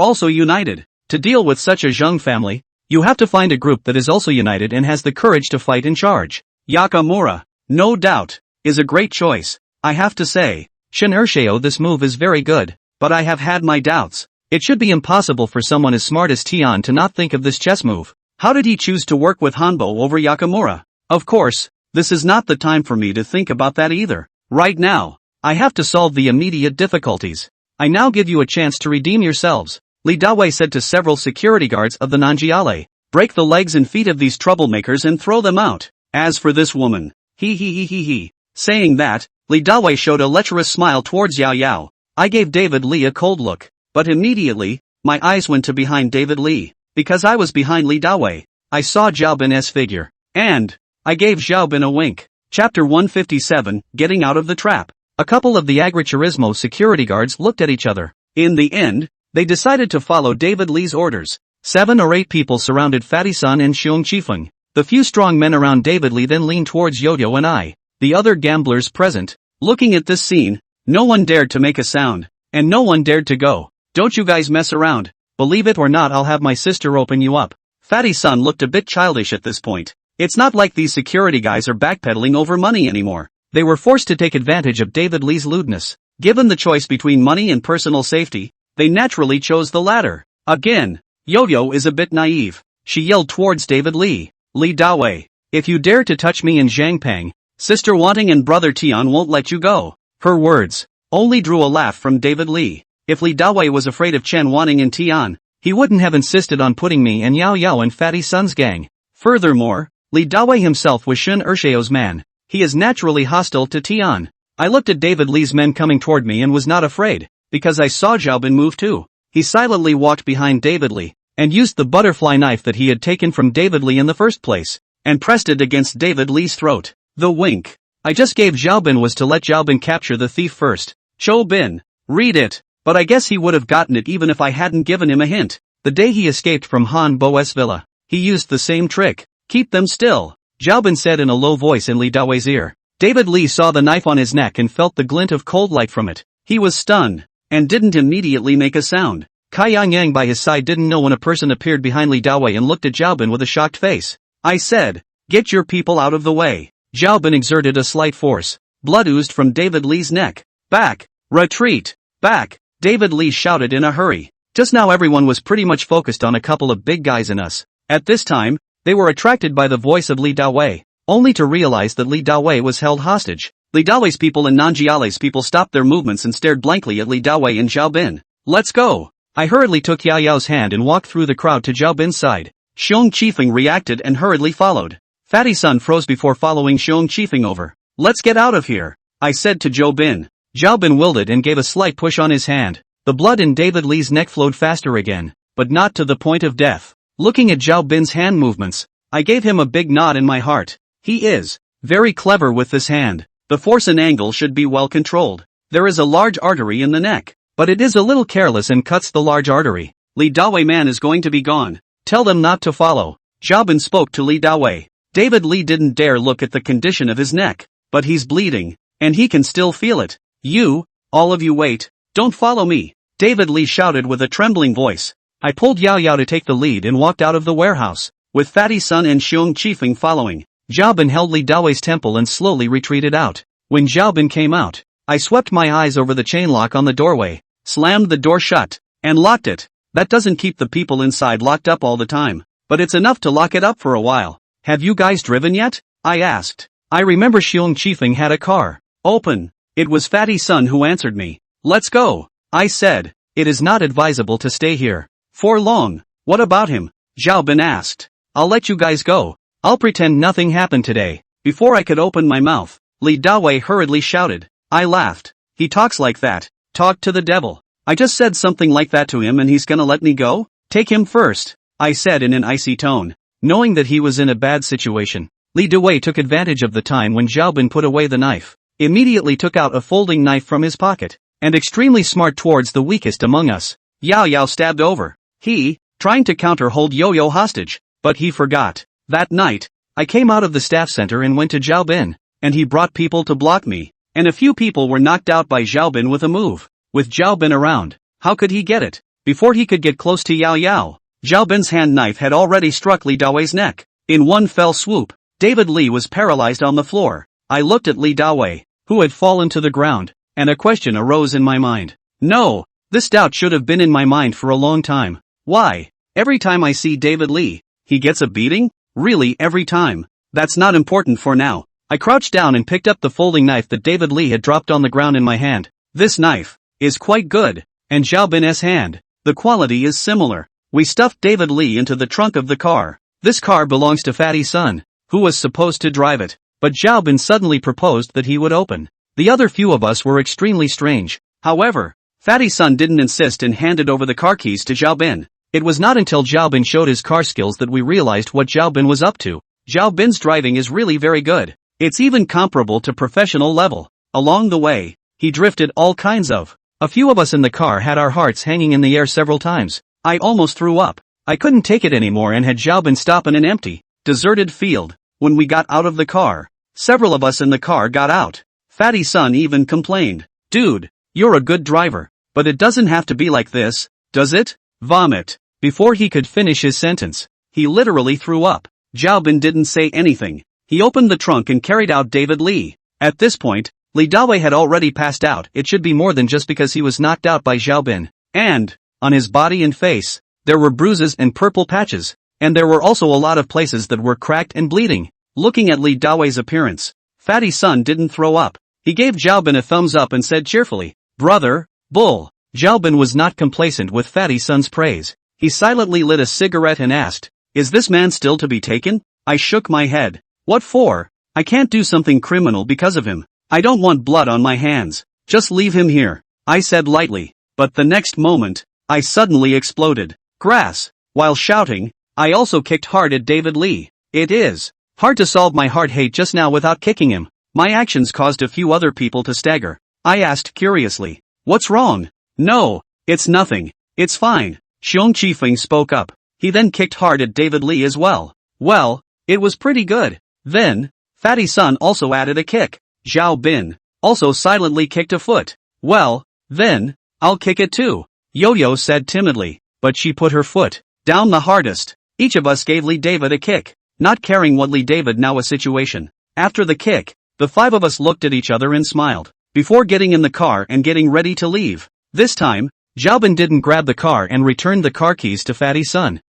also united. To deal with such a Zhang family, you have to find a group that is also united and has the courage to fight in charge. Yakamura, no doubt, is a great choice. I have to say, Shin Ershao, this move is very good, but I have had my doubts. It should be impossible for someone as smart as Tian to not think of this chess move. How did he choose to work with Hanbo over Yakamura? Of course, this is not the time for me to think about that either. Right now, I have to solve the immediate difficulties. I now give you a chance to redeem yourselves. Li Dawei said to several security guards of the Nanjiale, break the legs and feet of these troublemakers and throw them out. As for this woman, he. Saying that, Li Dawei showed a lecherous smile towards Yao Yao. I gave David Li a cold look, but immediately, my eyes went to behind David Li. Because I was behind Li Dawei, I saw Zhao Bin's figure, and I gave Zhao Bin a wink. Chapter 157, Getting Out of the Trap. A couple of the Agriturismo security guards looked at each other. In the end, they decided to follow David Li's orders. 7 or 8 people surrounded Fatty-san and Xiong Qifeng. The few strong men around David Li then leaned towards Yoyo and I, the other gamblers present. Looking at this scene, no one dared to make a sound, and no one dared to go. Don't you guys mess around. Believe it or not, I'll have my sister open you up. Fatty-san looked a bit childish at this point. It's not like these security guys are backpedaling over money anymore. They were forced to take advantage of David Li's lewdness. Given the choice between money and personal safety, they naturally chose the latter. Again, Yo-Yo is a bit naive. She yelled towards David Li. Li Dawei, if you dare to touch me in Zhangpang, Sister Wanting and Brother Tian won't let you go. Her words only drew a laugh from David Li. If Li Dawei was afraid of Chen Wanting and Tian, he wouldn't have insisted on putting me and Yao Yao in Fatty-san's gang. Furthermore, Li Dawei himself was Shin Ershao's man. He is naturally hostile to Tian. I looked at David Li's men coming toward me and was not afraid, because I saw Zhao Bin move too. He silently walked behind David Li, and used the butterfly knife that he had taken from David Li in the first place, and pressed it against David Li's throat. The wink I just gave Zhao Bin was to let Zhao Bin capture the thief first. Zhou Bin, read it. But I guess he would have gotten it even if I hadn't given him a hint. The day he escaped from Han Bo's villa, he used the same trick. Keep them still, Zhao Bin said in a low voice in Li Dawei's ear. David Li saw the knife on his neck and felt the glint of cold light from it. He was stunned, and didn't immediately make a sound. Kai Yang by his side didn't know when a person appeared behind Li Dawei and looked at Zhao Bin with a shocked face. I said, get your people out of the way. Zhao Bin exerted a slight force. Blood oozed from David Li's neck. Back! Retreat! Back! David Li shouted in a hurry. Just now everyone was pretty much focused on a couple of big guys in us. At this time, they were attracted by the voice of Li Dawei, only to realize that Li Dawei was held hostage. Li Dawei's people and Nanjiale's people stopped their movements and stared blankly at Li Dawei and Zhao Bin. Let's go! I hurriedly took Yao Yao's hand and walked through the crowd to Zhao Bin's side. Xiong Qifeng reacted and hurriedly followed. Fatty-san froze before following Xiong Qifeng over. Let's get out of here, I said to Zhao Bin. Zhao Bin wilted and gave a slight push on his hand. The blood in David Li's neck flowed faster again, but not to the point of death. Looking at Zhao Bin's hand movements, I gave him a big nod in my heart. He is very clever with this hand. The force and angle should be well controlled. There is a large artery in the neck, but it is a little careless and cuts the large artery. Li Dawei man is going to be gone. Tell them not to follow. Zhao Bin spoke to Li Dawei. David Li didn't dare look at the condition of his neck, but he's bleeding, and he can still feel it. You, all of you wait, don't follow me, David Li shouted with a trembling voice. I pulled Yao Yao to take the lead and walked out of the warehouse, with Fatty Sun and Xiong Qifeng following. Zhao Bin held Li Dawei's temple and slowly retreated out. When Zhao Bin came out, I swept my eyes over the chain lock on the doorway, slammed the door shut, and locked it. That doesn't keep the people inside locked up all the time, but it's enough to lock it up for a while. Have you guys driven yet? I asked. I remember Xiong Qifeng had a car. Open. It was Fatty Sun who answered me. Let's go, I said. It is not advisable to stay here for long. What about him? Zhao Bin asked. I'll let you guys go. I'll pretend nothing happened today. Before I could open my mouth, Li Dawei hurriedly shouted. I laughed. He talks like that. Talk to the devil. I just said something like that to him and he's gonna let me go? Take him first, I said in an icy tone. Knowing that he was in a bad situation, Li Dawei took advantage of the time when Zhao Bin put away the knife, immediately took out a folding knife from his pocket, and extremely smart towards the weakest among us. Yao Yao stabbed over. He, trying to counter-hold Yo-Yo hostage, but he forgot. That night, I came out of the staff center and went to Zhao Bin, and he brought people to block me, and a few people were knocked out by Zhao Bin with a move. With Zhao Bin around, how could he get it? Before he could get close to Yao Yao, Zhao Bin's hand knife had already struck Li Dawei's neck. In one fell swoop, David Li was paralyzed on the floor. I looked at Li Dawei, who had fallen to the ground, and a question arose in my mind. No, this doubt should have been in my mind for a long time. Why? Every time I see David Li, he gets a beating? Really, every time? That's not important for now. I crouched down and picked up the folding knife that David Li had dropped on the ground in my hand. This knife is quite good, and Zhao Bin's hand, the quality is similar. We stuffed David Li into the trunk of the car. This car belongs to Fatty Sun, who was supposed to drive it, but Zhao Bin suddenly proposed that he would open. The other few of us were extremely strange. However, Fatty Sun didn't insist and handed over the car keys to Zhao Bin. It was not until Zhao Bin showed his car skills that we realized what Zhao Bin was up to. Zhao Bin's driving is really very good. It's even comparable to professional level. Along the way, he drifted all kinds of. A few of us in the car had our hearts hanging in the air several times. I almost threw up. I couldn't take it anymore and had Zhao Bin stop in an empty, deserted field. When we got out of the car, several of us in the car got out. Fatty Sun even complained. Dude, you're a good driver, but it doesn't have to be like this, does it? Vomit. Before he could finish his sentence, he literally threw up. Zhao Bin didn't say anything. He opened the trunk and carried out David Li. At this point, Li Dawei had already passed out. It should be more than just because he was knocked out by Zhao Bin. And, on his body and face, there were bruises and purple patches, and there were also a lot of places that were cracked and bleeding. Looking at Li Dawei's appearance, Fatty Sun didn't throw up. He gave Zhao Bin a thumbs up and said cheerfully, Brother, bull. Zhao Bin was not complacent with Fatty Sun's praise. He silently lit a cigarette and asked, Is this man still to be taken? I shook my head. What for? I can't do something criminal because of him. I don't want blood on my hands. Just leave him here, I said lightly. But the next moment, I suddenly exploded. Grass. While shouting, I also kicked hard at David Li. It is hard to solve my heart hate just now without kicking him. My actions caused a few other people to stagger. I asked curiously, What's wrong? No, it's nothing. It's fine. Xiong Qifeng spoke up. He then kicked hard at David Li as well. Well, it was pretty good. Then, Fatty Sun also added a kick. Zhao Bin also silently kicked a foot. Well, then, I'll kick it too, Yo-Yo said timidly, but she put her foot down the hardest. Each of us gave Li David a kick, not caring what Li David now a situation. After the kick, the five of us looked at each other and smiled, before getting in the car and getting ready to leave. This time, Zhao Bin didn't grab the car and returned the car keys to Fatty Sun.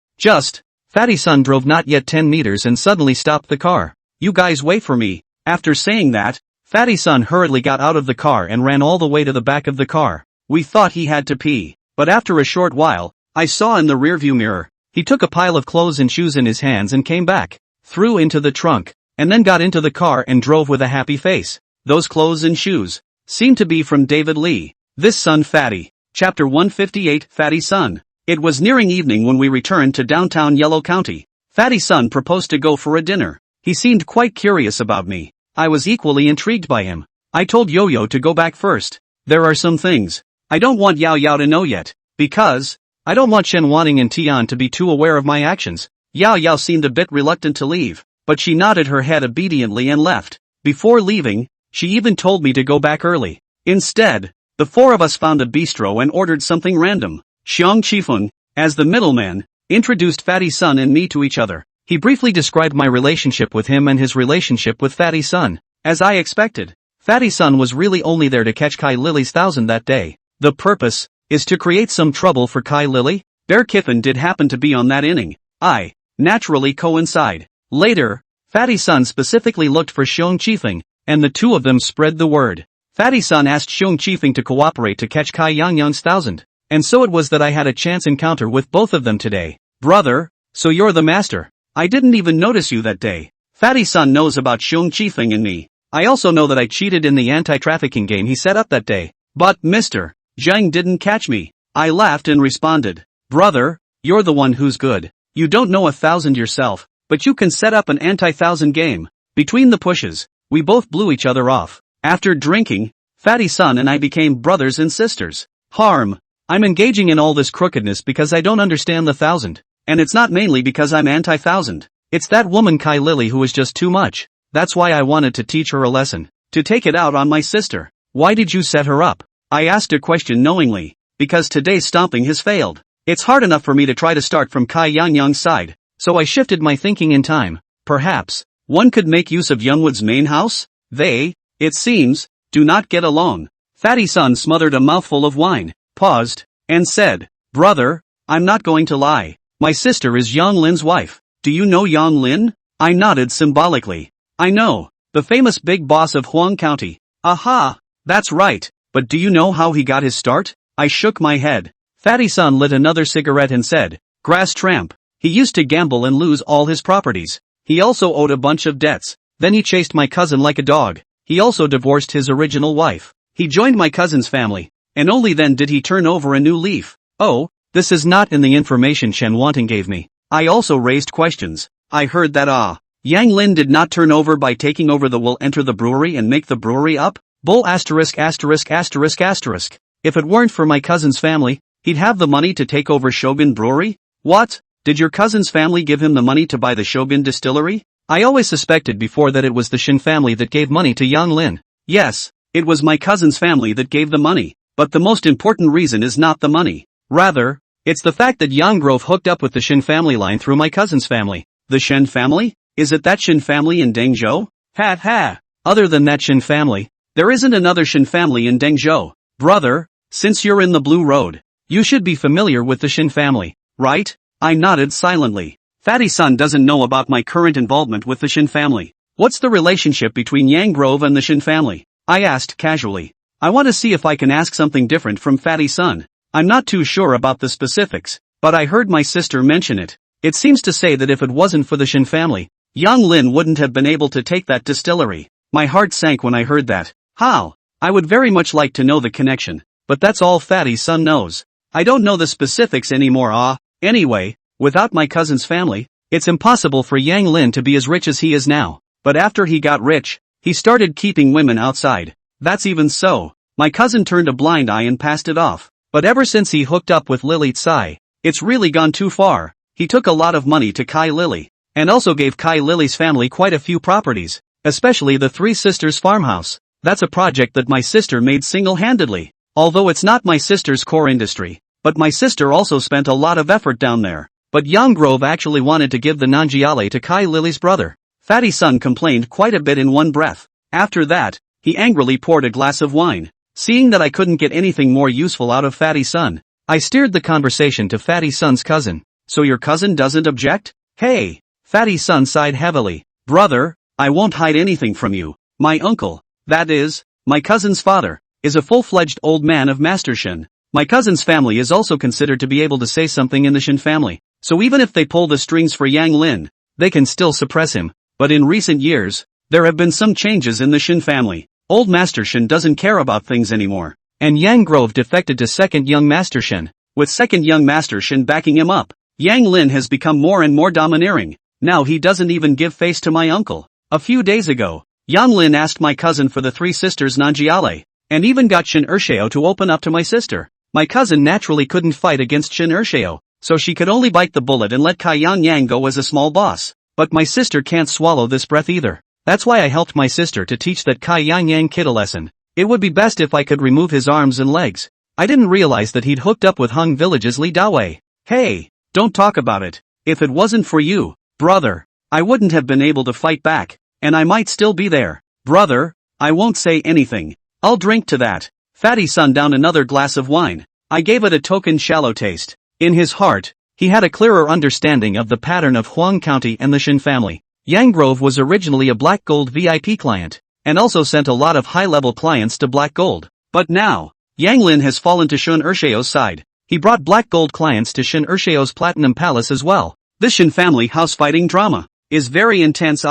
Fatty Sun drove not yet 10 meters and suddenly stopped the car. You guys wait for me. After saying that, Fatty Sun hurriedly got out of the car and ran all the way to the back of the car. We thought he had to pee, but after a short while, I saw in the rearview mirror, he took a pile of clothes and shoes in his hands and came back, threw into the trunk, and then got into the car and drove with a happy face. Those clothes and shoes seemed to be from David Lee. This son Fatty. Chapter 158 Fatty Son. It was nearing evening when we returned to downtown Yellow County. Fatty Son proposed to go for a dinner. He seemed quite curious about me. I was equally intrigued by him. I told Yo-Yo to go back first. There are some things I don't want Yao Yao to know yet, because I don't want Shen Wanting and Tian to be too aware of my actions. Yao Yao seemed a bit reluctant to leave, but she nodded her head obediently and left. Before leaving, she even told me to go back early. Instead, the four of us found a bistro and ordered something random. Xiang Qifeng, as the middleman, introduced Fatty Son and me to each other. He briefly described my relationship with him and his relationship with Fatty Son. As I expected, Fatty Son was really only there to catch Kai Lily's 1,000 that day. The purpose is to create some trouble for Kai Lily. Bear Kiffin did happen to be on that inning. I naturally coincide. Later, Fatty Son specifically looked for Xiang Qifeng, and the two of them spread the word. Fatty Son asked Xiang Qifeng to cooperate to catch Kai Yangyang's 1,000, and so it was that I had a chance encounter with both of them today. Brother, so you're the master. I didn't even notice you that day. Fatty Son knows about Xiang Qifeng and me. I also know that I cheated in the anti-trafficking game he set up that day. But Mr. Zhang didn't catch me. I laughed and responded. Brother, you're the one who's good. You don't know 1,000 yourself, but you can set up an anti-1,000 game. Between the pushes, we both blew each other off. After drinking, Fatty Son and I became brothers and sisters. I'm engaging in all this crookedness because I don't understand the 1,000. And it's not mainly because I'm anti-1,000. It's that woman Kai Lily who is just too much. That's why I wanted to teach her a lesson. To take it out on my sister. Why did you set her up? I asked a question knowingly. Because today's stomping has failed. It's hard enough for me to try to start from Kai Yangyang's side. So I shifted my thinking in time. Perhaps one could make use of Youngwood's main house? They, it seems, do not get along. Fatty Son smothered a mouthful of wine, paused, and said, Brother, I'm not going to lie. My sister is Yang Lin's wife. Do you know Yang Lin? I nodded symbolically. I know, the famous big boss of Huang County. Aha, that's right, but do you know how he got his start? I shook my head. Fatty Son lit another cigarette and said, Grass tramp. He used to gamble and lose all his properties. He also owed a bunch of debts. Then he chased my cousin like a dog. He also divorced his original wife. He joined my cousin's family, and only then did he turn over a new leaf. Oh, this is not in the information Shen Wanting gave me. I also raised questions. I heard that Yang Lin did not turn over by taking over will enter the brewery and make the brewery up? Bull asterisk. If it weren't for my cousin's family, he'd have the money to take over Shogun Brewery? What? Did your cousin's family give him the money to buy the Shogun distillery? I always suspected before that it was the Shin family that gave money to Yang Lin. Yes, it was my cousin's family that gave the money, but the most important reason is not the money. Rather, it's the fact that Yang Grove hooked up with the Shin family line through my cousin's family. The Shen family? Is it that Shin family in Dengzhou? Ha. Other than that Shin family, there isn't another Shin family in Dengzhou. Brother, since you're in the Blue Road, you should be familiar with the Shin family, right? I nodded silently. Fatty Son doesn't know about my current involvement with the Shin family. What's the relationship between Yang Grove and the Shin family? I asked casually. I want to see if I can ask something different from Fatty Son. I'm not too sure about the specifics, but I heard my sister mention it. It seems to say that if it wasn't for the Shin family, Yang Lin wouldn't have been able to take that distillery. My heart sank when I heard that. How? I would very much like to know the connection, but that's all Fatty Son knows. I don't know the specifics anymore. Anyway, without my cousin's family, it's impossible for Yang Lin to be as rich as he is now. But after he got rich, he started keeping women outside. That's even so. My cousin turned a blind eye and passed it off. But ever since he hooked up with Lily Tsai, it's really gone too far. He took a lot of money to Kai Lily, and also gave Kai Lily's family quite a few properties, especially the Three Sisters farmhouse. That's a project that my sister made single-handedly. Although it's not my sister's core industry, but my sister also spent a lot of effort down there. But Yang Grove actually wanted to give the Nanjiale to Kai Lily's brother. Fatty Son complained quite a bit in one breath. After that, he angrily poured a glass of wine. Seeing that I couldn't get anything more useful out of Fatty Son, I steered the conversation to Fatty Son's cousin. So your cousin doesn't object? Hey! Fatty Son sighed heavily. Brother, I won't hide anything from you. My uncle, that is, my cousin's father, is a full-fledged old man of Master Shin. My cousin's family is also considered to be able to say something in the Shin family. So even if they pull the strings for Yang Lin, they can still suppress him. But in recent years, there have been some changes in the Shin family. Old Master Shin doesn't care about things anymore. And Yang Grove defected to second young Master Shin. With second young Master Shin backing him up, Yang Lin has become more and more domineering. Now he doesn't even give face to my uncle. A few days ago, Yang Lin asked my cousin for the three sisters Nanjiale, and even got Shin Ersheo to open up to my sister. My cousin naturally couldn't fight against Shin Ersheo, so she could only bite the bullet and let Kai Yang Yang go as a small boss. But my sister can't swallow this breath either. That's why I helped my sister to teach that Kai Yang Yang kid a lesson. It would be best if I could remove his arms and legs. I didn't realize that he'd hooked up with Hung Village's Li Dawei. Hey, don't talk about it. If it wasn't for you, brother, I wouldn't have been able to fight back, and I might still be there. Brother, I won't say anything. I'll drink to that. Fatty Sun downed another glass of wine. I gave it a token shallow taste. In his heart, he had a clearer understanding of the pattern of Huang County and the Shin family. Yang Grove was originally a Black Gold VIP client, and also sent a lot of high-level clients to Black Gold. But now, Yang Lin has fallen to Shin Ersheo's side. He brought Black Gold clients to Shin Ersheo's Platinum Palace as well. This Shin family house fighting drama is very intense.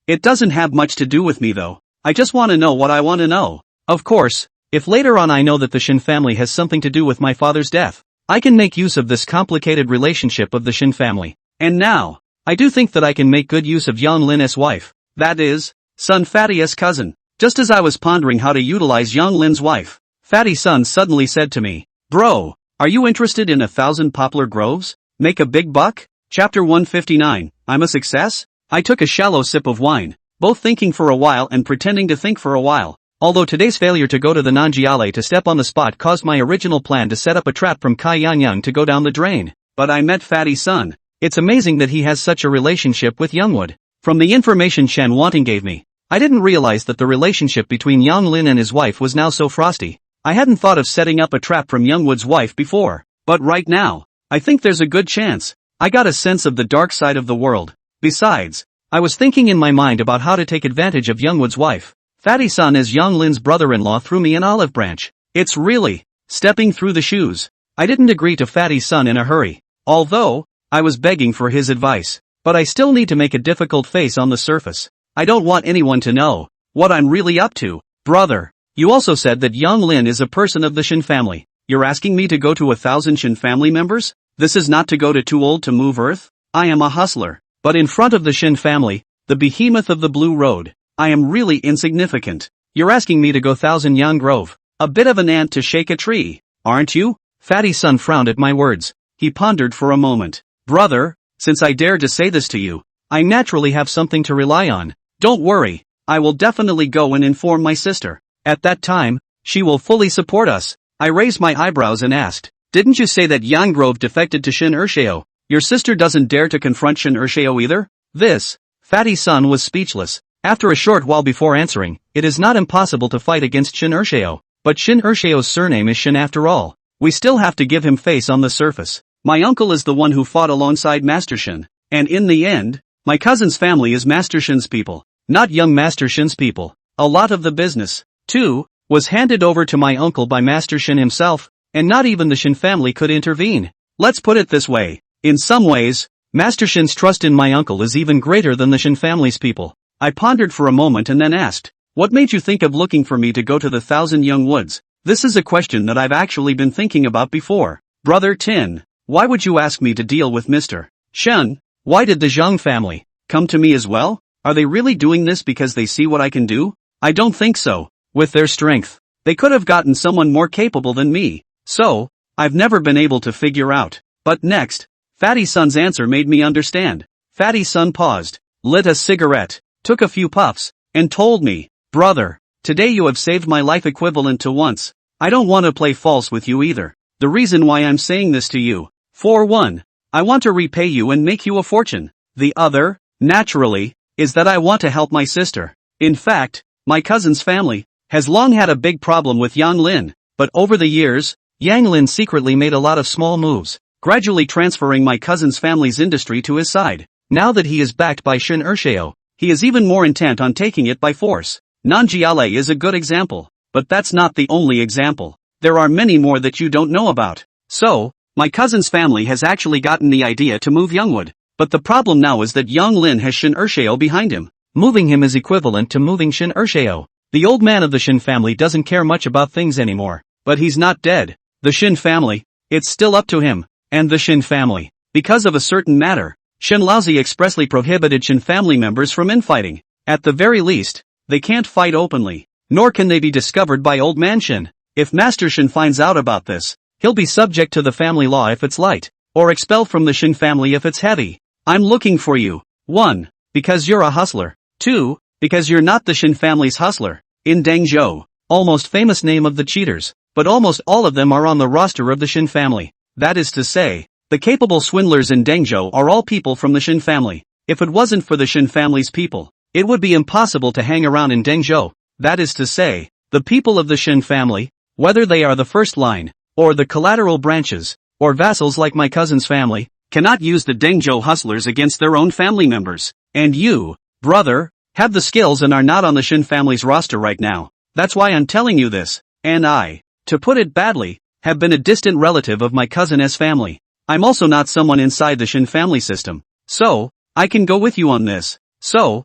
It doesn't have much to do with me though. I just want to know what I want to know. Of course, if later on I know that the Shin family has something to do with my father's death, I can make use of this complicated relationship of the Shin family. And now, I do think that I can make good use of Yang Lin's wife, that is, son Fatty's cousin. Just as I was pondering how to utilize Yang Lin's wife, Fatty Sun suddenly said to me, "Bro, are you interested in 1,000 poplar groves? Make a big buck?" Chapter 159, I'm a success? I took a shallow sip of wine, both thinking for a while and pretending to think for a while. Although today's failure to go to the Nanjiale to step on the spot caused my original plan to set up a trap from Kai Yang Yang to go down the drain. But I met Fatty Sun. It's amazing that he has such a relationship with Youngwood. From the information Shen Wanting gave me, I didn't realize that the relationship between Yang Lin and his wife was now so frosty. I hadn't thought of setting up a trap from Youngwood's wife before, but right now, I think there's a good chance. I got a sense of the dark side of the world. Besides, I was thinking in my mind about how to take advantage of Youngwood's wife. Fatty Sun as Yang Lin's brother-in-law threw me an olive branch. It's really stepping through the shoes. I didn't agree to Fatty Sun in a hurry, although I was begging for his advice. But I still need to make a difficult face on the surface. I don't want anyone to know what I'm really up to. Brother, you also said that Yang Lin is a person of the Shin family. You're asking me to go to 1,000 Shin family members? This is not to go to Too Old to Move Earth? I am a hustler. But in front of the Shin family, the behemoth of the Blue Road, I am really insignificant. You're asking me to go 1,000 Yang Grove. A bit of an ant to shake a tree, aren't you? Fatty Sun frowned at my words. He pondered for a moment. Brother, since I dared to say this to you, I naturally have something to rely on. Don't worry, I will definitely go and inform my sister. At that time, she will fully support us. I raised my eyebrows and asked, didn't you say that Yang Grove defected to Shin Ersheo? Your sister doesn't dare to confront Shin Ersheo either? This, Fatty Sun was speechless. After a short while before answering, it is not impossible to fight against Shin Ersheo, but Shin Ersheo's surname is Shin after all. We still have to give him face on the surface. My uncle is the one who fought alongside Master Shin, and in the end, my cousin's family is Master Shin's people, not young Master Shin's people. A lot of the business, too, was handed over to my uncle by Master Shin himself, and not even the Shin family could intervene. Let's put it this way, in some ways, Master Shin's trust in my uncle is even greater than the Shin family's people. I pondered for a moment and then asked, what made you think of looking for me to go to the 1,000 Young Woods? This is a question that I've actually been thinking about before. Brother Tin, why would you ask me to deal with Mr. Shen? Why did the Zhang family come to me as well? Are they really doing this because they see what I can do? I don't think so. With their strength, they could have gotten someone more capable than me. So, I've never been able to figure out. But next, Fatty Sun's answer made me understand. Fatty Sun paused, lit a cigarette, took a few puffs, and told me, brother, today you have saved my life equivalent to once. I don't want to play false with you either. The reason why I'm saying this to you, for one, I want to repay you and make you a fortune. The other, naturally, is that I want to help my sister. In fact, my cousin's family has long had a big problem with Yang Lin, but over the years, Yang Lin secretly made a lot of small moves, gradually transferring my cousin's family's industry to his side. Now that he is backed by Shin Ersheo, he is even more intent on taking it by force. Nanjiale is a good example, but that's not the only example. There are many more that you don't know about. So, my cousin's family has actually gotten the idea to move Youngwood, but the problem now is that Yang Lin has Shin Ersheo behind him. Moving him is equivalent to moving Shin Ursheo. The old man of the Shin family doesn't care much about things anymore. But he's not dead. The Shin family, it's still up to him. And the Shin family, because of a certain matter, Shin Laozi expressly prohibited Shin family members from infighting. At the very least, they can't fight openly, nor can they be discovered by old man Shin. If Master Shin finds out about this, he'll be subject to the family law if it's light, or expelled from the Shin family if it's heavy. I'm looking for you. 1. Because you're a hustler. 2. Because you're not the Shin family's hustler. In Dengzhou, almost famous name of the cheaters, but almost all of them are on the roster of the Shin family. That is to say, the capable swindlers in Dengzhou are all people from the Shin family. If it wasn't for the Shin family's people, it would be impossible to hang around in Dengzhou. That is to say, the people of the Shin family, whether they are the first line, or the collateral branches, or vassals like my cousin's family, cannot use the Dengzhou hustlers against their own family members. And you, brother, have the skills and are not on the Shin family's roster right now. That's why I'm telling you this. And I, to put it badly, have been a distant relative of my cousin S family. I'm also not someone inside the Shin family system. So, I can go with you on this. So,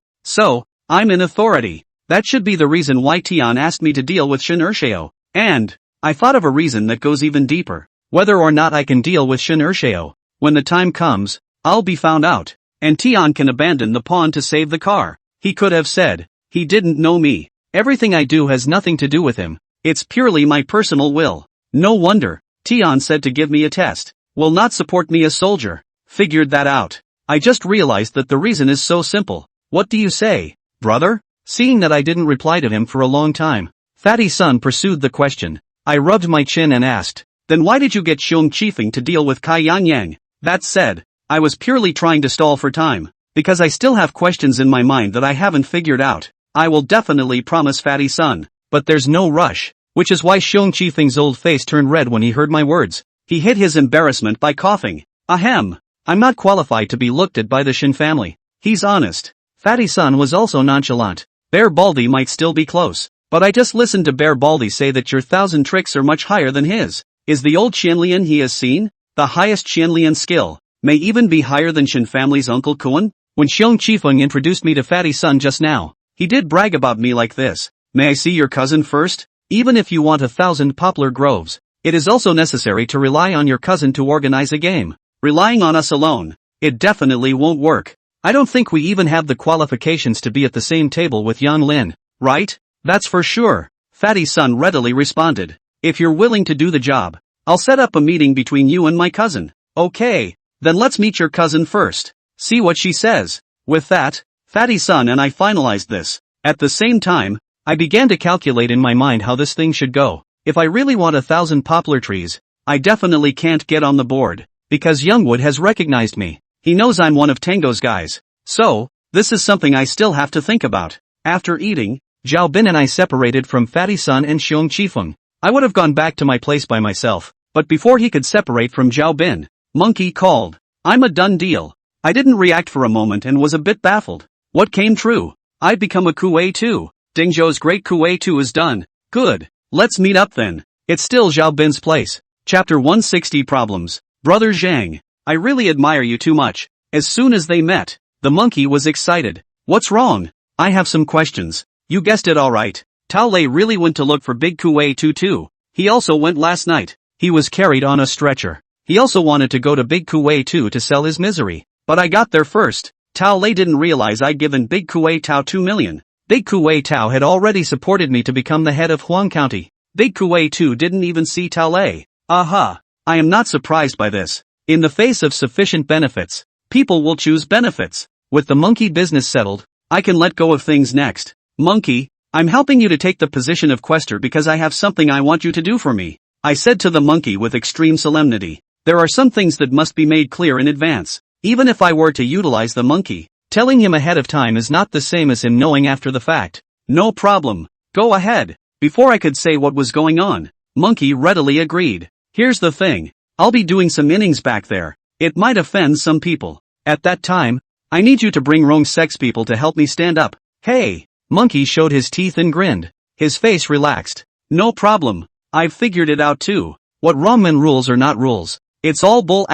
I'm in authority. That should be the reason why Tian asked me to deal with Shin Ursheo. And, I thought of a reason that goes even deeper. Whether or not I can deal with Shin Ursheo, when the time comes, I'll be found out. And Tian can abandon the pawn to save the car. He could have said, he didn't know me. Everything I do has nothing to do with him. It's purely my personal will. No wonder, Tian said to give me a test. Will not support me as soldier. Figured that out. I just realized that the reason is so simple. What do you say, brother? Seeing that I didn't reply to him for a long time, Fatty Sun pursued the question. I rubbed my chin and asked, then why did you get Xiong Qifeng to deal with Kai Yangyang? That said, I was purely trying to stall for time, because I still have questions in my mind that I haven't figured out. I will definitely promise Fatty Sun, but there's no rush, which is why Xiong Qifeng's old face turned red when he heard my words. He hid his embarrassment by coughing. Ahem. I'm not qualified to be looked at by the Shin family. He's honest. Fatty Sun was also nonchalant. Bear Baldy might still be close, but I just listened to Bear Baldy say that your 1,000 tricks are much higher than his. Is the old Qianlian he has seen? The highest Qianlian skill, may even be higher than Shin family's Uncle Kuan? When Xiong Qifeng introduced me to Fatty Sun just now, he did brag about me like this. May I see your cousin first? Even if you want 1,000 poplar groves, it is also necessary to rely on your cousin to organize a game. Relying on us alone, it definitely won't work. I don't think we even have the qualifications to be at the same table with Yan Lin, right? That's for sure. Fatty Sun readily responded. If you're willing to do the job, I'll set up a meeting between you and my cousin. Okay, then let's meet your cousin first. See what she says. With that, Fatty Sun and I finalized this. At the same time, I began to calculate in my mind how this thing should go. If I really want 1,000 poplar trees, I definitely can't get on the board, because Youngwood has recognized me. He knows I'm one of Tango's guys. So, this is something I still have to think about. After eating, Zhao Bin and I separated from Fatty Sun and Xiong Qifeng. I would have gone back to my place by myself, but before he could separate from Zhao Bin, Monkey called. I'm a done deal. I didn't react for a moment and was a bit baffled. What came true? I've become a Kuei too. Dingzhou's great Kuei 2 is done. Good. Let's meet up then. It's still Zhao Bin's place. Chapter 160 Problems. Brother Zhang, I really admire you too much. As soon as they met, the monkey was excited. What's wrong? I have some questions. You guessed it alright. Tao Lei really went to look for Big Kuei 2 too. He also went last night. He was carried on a stretcher. He also wanted to go to Big Kuei 2 to sell his misery. But I got there first. Tao Lei didn't realize I'd given Big Kuei Tao 2 million. Big Kuei Tao had already supported me to become the head of Huang County. Big Kuei 2 didn't even see Tao Lei. Aha! I am not surprised by this. In the face of sufficient benefits, people will choose benefits. With the monkey business settled, I can let go of things next. Monkey, I'm helping you to take the position of quester because I have something I want you to do for me. I said to the monkey with extreme solemnity. There are some things that must be made clear in advance. Even if I were to utilize the monkey, telling him ahead of time is not the same as him knowing after the fact. No problem. Go ahead. Before I could say what was going on, Monkey readily agreed. Here's the thing. I'll be doing some innings back there. It might offend some people. At that time, I need you to bring wrong sex people to help me stand up. Hey! Monkey showed his teeth and grinned. His face relaxed. No problem. I've figured it out too. What Rongmen rules are not rules. It's all bull *****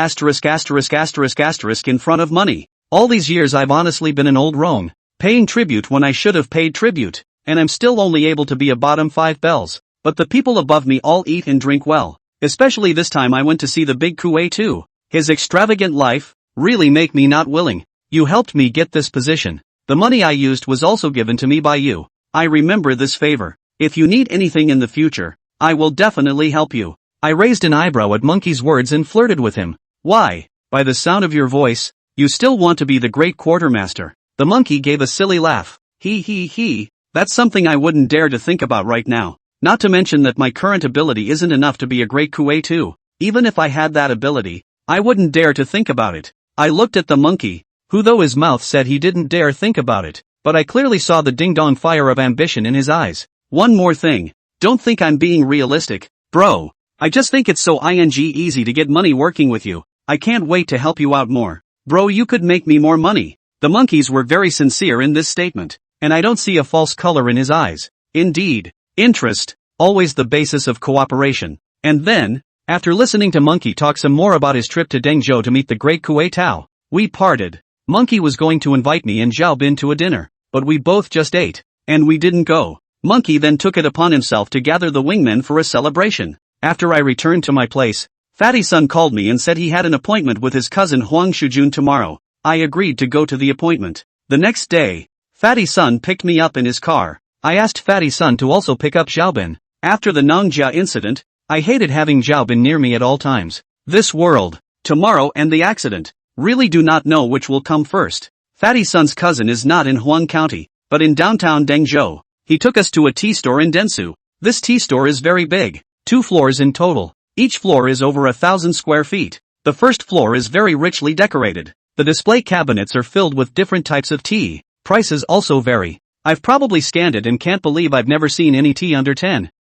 in front of money. All these years I've honestly been an old Rong. paying tribute when I should have paid tribute, and I'm still only able to be a bottom 5 bells. But the people above me all eat and drink well. Especially this time I went to see the big Kuei too. His extravagant life really make me not willing. You helped me get this position. The money I used was also given to me by you. I remember this favor. If you need anything in the future, I will definitely help you. I raised an eyebrow at Monkey's words and flirted with him. Why? By the sound of your voice, you still want to be the great quartermaster. The monkey gave a silly laugh. He. That's something I wouldn't dare to think about right now. Not to mention that my current ability isn't enough to be a great Kuei too. Even if I had that ability, I wouldn't dare to think about it. I looked at the monkey, who though his mouth said he didn't dare think about it, but I clearly saw the ding-dong fire of ambition in his eyes. One more thing. Don't think I'm being realistic, bro. I just think it's so easy to get money working with you. I can't wait to help you out more. Bro, you could make me more money. The monkeys were very sincere in this statement, and I don't see a false color in his eyes. Indeed, interest, always the basis of cooperation. And then, after listening to Monkey talk some more about his trip to Dengzhou to meet the great Kuei Tao, we parted. Monkey was going to invite me and Zhao Bin to a dinner, but we both just ate, and we didn't go. Monkey then took it upon himself to gather the wingmen for a celebration. After I returned to my place, Fatty Sun called me and said he had an appointment with his cousin Huang Shujun tomorrow. I agreed to go to the appointment. The next day, Fatty Sun picked me up in his car. I asked Fatty Sun to also pick up Xiaobin. After the Nangjia incident, I hated having Xiaobin near me at all times. This world, tomorrow and the accident, really do not know which will come first. Fatty Sun's cousin is not in Huang County, but in downtown Dengzhou. He took us to a tea store in Densu. This tea store is very big, 2 floors in total. Each floor is over 1,000 square feet. The first floor is very richly decorated. The display cabinets are filled with different types of tea. Prices also vary. I've probably scanned it and can't believe I've never seen any tea under 10,000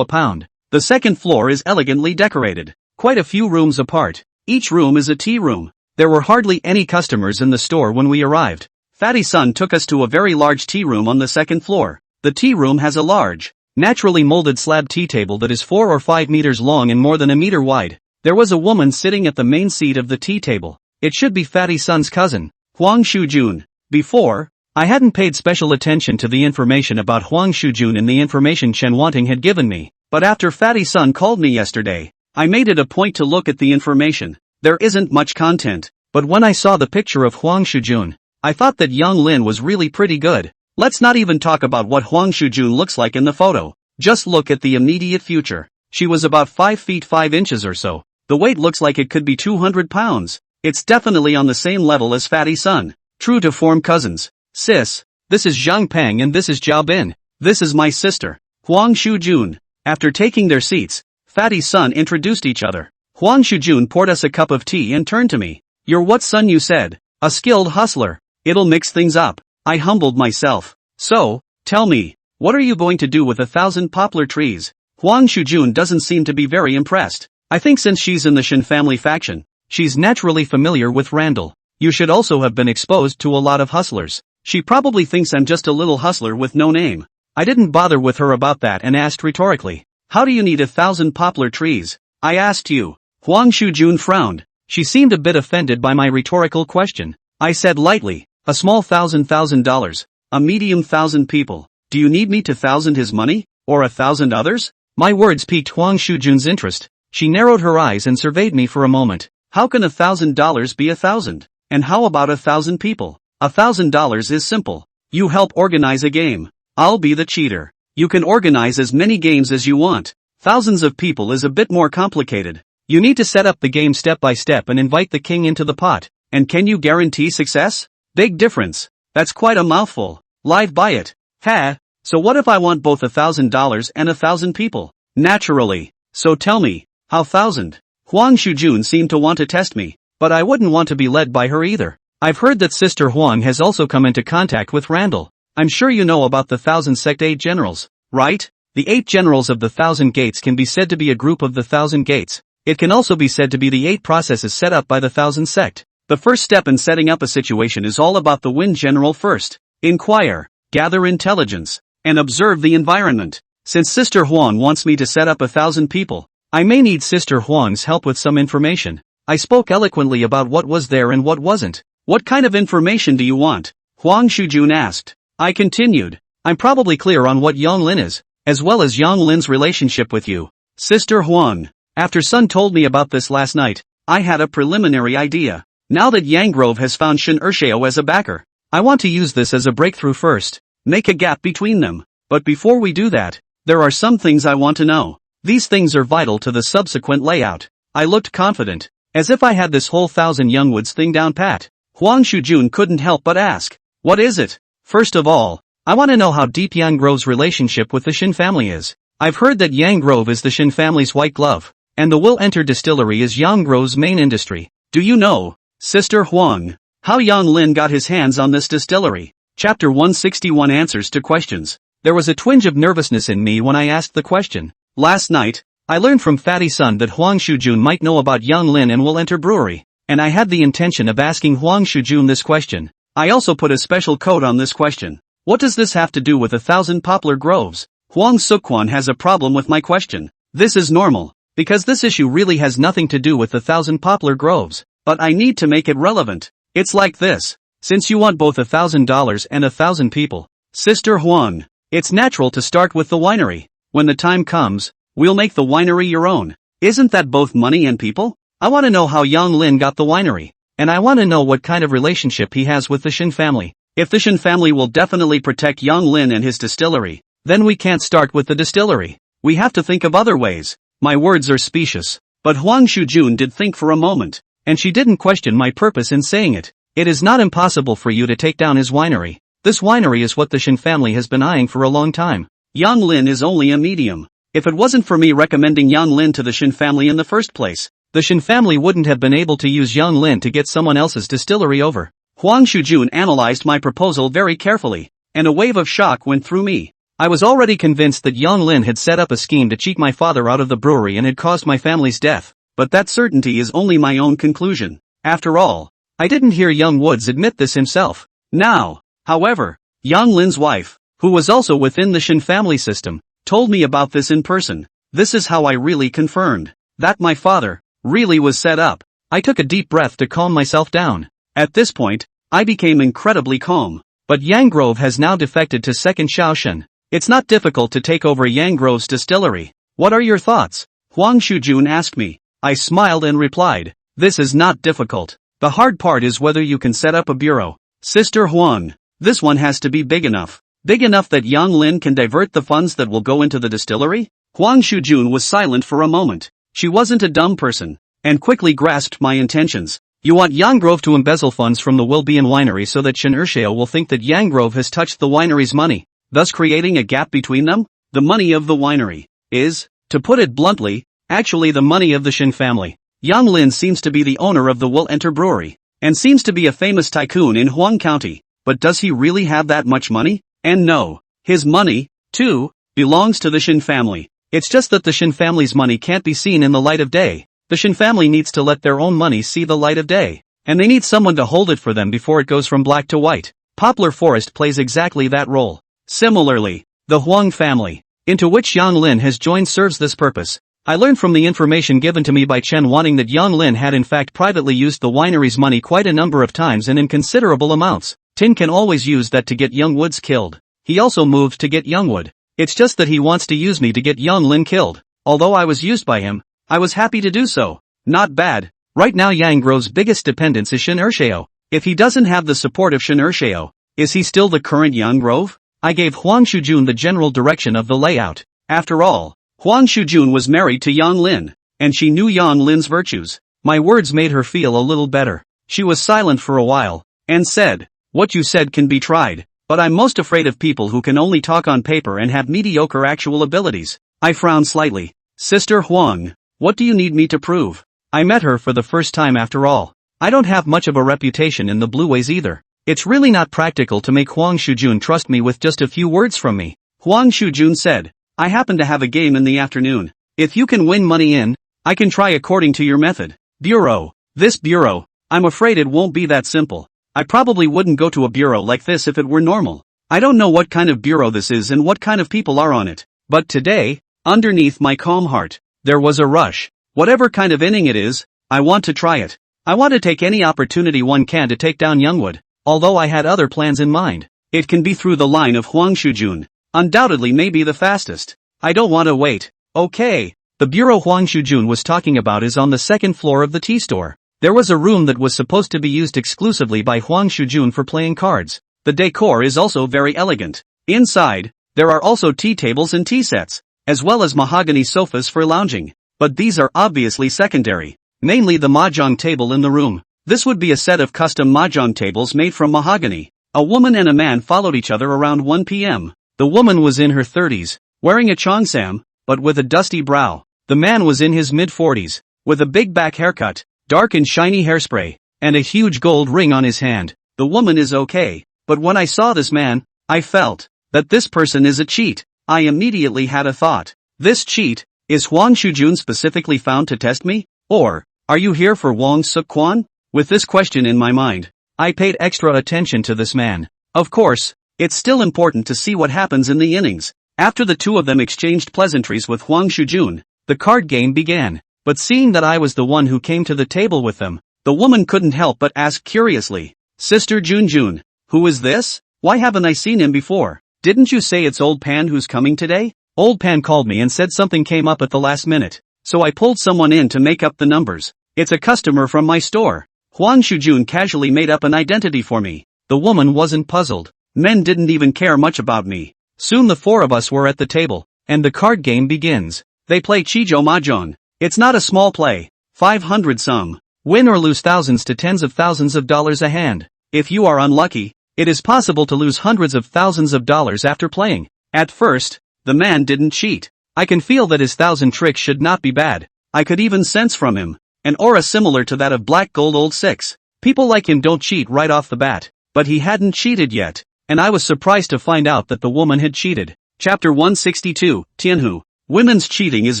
a pound. The second floor is elegantly decorated. Quite a few rooms apart. Each room is a tea room. There were hardly any customers in the store when we arrived. Fatty Sun took us to a very large tea room on the second floor. The tea room has a large, naturally molded slab tea table that is 4 or 5 meters long and more than a meter wide. There was a woman sitting at the main seat of the tea table. It should be Fatty Sun's cousin, Huang Shujun. Before, I hadn't paid special attention to the information about Huang Shujun and the information Chen Wanting had given me, but after Fatty Sun called me yesterday, I made it a point to look at the information. There isn't much content, but when I saw the picture of Huang Shujun, I thought that young Lin was really pretty good. Let's not even talk about what Huang Shujun looks like in the photo. Just look at the immediate future. She was about 5 feet 5 inches or so. The weight looks like it could be 200 pounds. It's definitely on the same level as Fatty Sun. True to form cousins. Sis, this is Zhang Peng and this is Zhao Bin. This is my sister, Huang Shujun. After taking their seats, Fatty Sun introduced each other. Huang Shujun poured us a cup of tea and turned to me. You're what son you said? A skilled hustler. It'll mix things up. I humbled myself. So, tell me, what are you going to do with 1,000 poplar trees? Huang Shujun doesn't seem to be very impressed. I think since she's in the Shen family faction, she's naturally familiar with Randall. You should also have been exposed to a lot of hustlers. She probably thinks I'm just a little hustler with no name. I didn't bother with her about that and asked rhetorically. How do you need 1,000 poplar trees? I asked you. Huang Shujun frowned. She seemed a bit offended by my rhetorical question. I said lightly, a small $1,000, a medium 1,000 people. Do you need me to 1,000 his money? Or 1,000 others? My words piqued Huang Shujun's interest. She narrowed her eyes and surveyed me for a moment. How can $1,000 be 1,000? And how about 1,000 people? $1,000 is simple. You help organize a game. I'll be the cheater. You can organize as many games as you want. Thousands of people is a bit more complicated. You need to set up the game step by step and invite the king into the pot. And can you guarantee success? Big difference. That's quite a mouthful. Live by it. Ha, so what if I want both $1,000 and 1,000 people? Naturally. So tell me, how 1,000? Huang Shujun seemed to want to test me, but I wouldn't want to be led by her either. I've heard that Sister Huang has also come into contact with Randall. I'm sure you know about the 1,000 sect 8 generals, right? The 8 generals of the 1,000 gates can be said to be a group of the 1,000 gates. It can also be said to be the 8 processes set up by the 1,000 sect. The first step in setting up a situation is all about the wind general first. Inquire, gather intelligence, and observe the environment. Since Sister Huang wants me to set up 1,000 people, I may need Sister Huang's help with some information. I spoke eloquently about what was there and what wasn't. What kind of information do you want? Huang Shujun asked. I continued. I'm probably clear on what Yang Lin is, as well as Yang Lin's relationship with you. Sister Huang. After Sun told me about this last night, I had a preliminary idea. Now that Yang Grove has found Shin Ershao as a backer, I want to use this as a breakthrough first. Make a gap between them. But before we do that, there are some things I want to know. These things are vital to the subsequent layout. I looked confident, as if I had this whole Thousand Youngwoods thing down pat. Huang Shujun couldn't help but ask, what is it? First of all, I want to know how deep Yang Grove's relationship with the Shin family is. I've heard that Yang Grove is the Shin family's white glove, and the Will Enter distillery is Yang Grove's main industry. Do you know, Sister Huang, how Yang Lin got his hands on this distillery? Chapter 161 Answers to Questions. There was a twinge of nervousness in me when I asked the question. Last night, I learned from Fatty Sun that Huang Shujun might know about Yang Lin and Will Enter Brewery, and I had the intention of asking Huang Shujun this question. I also put a special code on this question. What does this have to do with 1,000 poplar groves? Huang Sukwan has a problem with my question. This is normal, because this issue really has nothing to do with 1,000 poplar groves, but I need to make it relevant. It's like this. Since you want both $1,000 and 1,000 people, Sister Huang, it's natural to start with the winery. When the time comes, we'll make the winery your own. Isn't that both money and people? I want to know how Yang Lin got the winery, and I want to know what kind of relationship he has with the Shin family. If the Shin family will definitely protect Yang Lin and his distillery, then we can't start with the distillery. We have to think of other ways. My words are specious, but Huang Shujun did think for a moment, and she didn't question my purpose in saying it. It is not impossible for you to take down his winery. This winery is what the Shin family has been eyeing for a long time. Yang Lin is only a medium. If it wasn't for me recommending Yang Lin to the Shin family in the first place, the Shin family wouldn't have been able to use Yang Lin to get someone else's distillery over. Huang Shujun analyzed my proposal very carefully, and a wave of shock went through me. I was already convinced that Yang Lin had set up a scheme to cheat my father out of the brewery and had caused my family's death, but that certainty is only my own conclusion. After all, I didn't hear Young Woods admit this himself. Now, however, Yang Lin's wife, who was also within the Shin family system, told me about this in person. This is how I really confirmed that my father really was set up. I took a deep breath to calm myself down. At this point, I became incredibly calm. But Yang Grove has now defected to Second Shaoshan. It's not difficult to take over Yang Grove's distillery. What are your thoughts? Huang Shujun asked me. I smiled and replied, this is not difficult. The hard part is whether you can set up a bureau. Sister Huang, this one has to be big enough. Big enough that Yang Lin can divert the funds that will go into the distillery? Huang Shujun was silent for a moment. She wasn't a dumb person, and quickly grasped my intentions. You want Yang Grove to embezzle funds from the Wilbian winery so that Shin Ershao will think that Yang Grove has touched the winery's money, thus creating a gap between them? The money of the winery is, to put it bluntly, actually the money of the Shin family. Yang Lin seems to be the owner of the Will Enter Brewery, and seems to be a famous tycoon in Huang County, but does he really have that much money? And no, his money, too, belongs to the Shin family. It's just that the Shin family's money can't be seen in the light of day. The Shin family needs to let their own money see the light of day, and they need someone to hold it for them before it goes from black to white. Poplar Forest plays exactly that role. Similarly, the Huang family, into which Yang Lin has joined, serves this purpose. I learned from the information given to me by Chen Wanting that Yang Lin had in fact privately used the winery's money quite a number of times and in considerable amounts. Tin can always use that to get Young Woods killed. He also moved to get Youngwood. It's just that he wants to use me to get Yang Lin killed. Although I was used by him, I was happy to do so. Not bad. Right now Yang Grove's biggest dependence is Shin Ershao. If he doesn't have the support of Shin Ershao, is he still the current Yang Grove? I gave Huang Shujun the general direction of the layout. After all, Huang Shujun was married to Yang Lin, and she knew Yang Lin's virtues. My words made her feel a little better. She was silent for a while, and said, what you said can be tried, but I'm most afraid of people who can only talk on paper and have mediocre actual abilities. I frowned slightly. Sister Huang, what do you need me to prove? I met her for the first time after all. I don't have much of a reputation in the Blue Ways either. It's really not practical to make Huang Shujun trust me with just a few words from me. Huang Shujun said, I happen to have a game in the afternoon. If you can win money in, I can try according to your method. Bureau. This bureau, I'm afraid it won't be that simple. I probably wouldn't go to a bureau like this if it were normal. I don't know what kind of bureau this is and what kind of people are on it. But today, underneath my calm heart, there was a rush. Whatever kind of inning it is, I want to try it. I want to take any opportunity one can to take down Youngwood. although I had other plans in mind. It can be through the line of Huang Shujun. Undoubtedly may be the fastest. I don't want to wait. Okay. The bureau Huang Shujun was talking about is on the second floor of the tea store. There was a room that was supposed to be used exclusively by Huang Shujun for playing cards. The decor is also very elegant. Inside, there are also tea tables and tea sets, as well as mahogany sofas for lounging. But these are obviously secondary. Mainly the mahjong table in the room. This would be a set of custom mahjong tables made from mahogany. A woman and a man followed each other around 1 p.m. The woman was in her 30s, wearing a cheongsam, but with a dusty brow. The man was in his mid-40s, with a big back haircut, dark and shiny hairspray, and a huge gold ring on his hand. The woman is okay, but when I saw this man, I felt that this person is a cheat. I immediately had a thought. This cheat, is Huang Shujun specifically found to test me? Or, are you here for Wang Suk-kwan? With this question in my mind, I paid extra attention to this man. Of course, it's still important to see what happens in the innings. After the two of them exchanged pleasantries with Huang Shujun, the card game began. But seeing that I was the one who came to the table with them, the woman couldn't help but ask curiously, Sister Junjun, who is this? Why haven't I seen him before? Didn't you say it's Old Pan who's coming today? Old Pan called me and said something came up at the last minute, so I pulled someone in to make up the numbers. It's a customer from my store. Huang Shujun casually made up an identity for me. The woman wasn't puzzled. Men didn't even care much about me. Soon the four of us were at the table, and the card game begins. They play Chijo Mahjong. It's not a small play. 500 some. Win or lose thousands to tens of thousands of dollars a hand. If you are unlucky, it is possible to lose hundreds of thousands of dollars after playing. At first, the man didn't cheat. I can feel that his 1,000 tricks should not be bad. I could even sense from him an aura similar to that of Black Gold Old 6. People like him don't cheat right off the bat. But he hadn't cheated yet, and I was surprised to find out that the woman had cheated. Chapter 162, Tianhu. Women's cheating is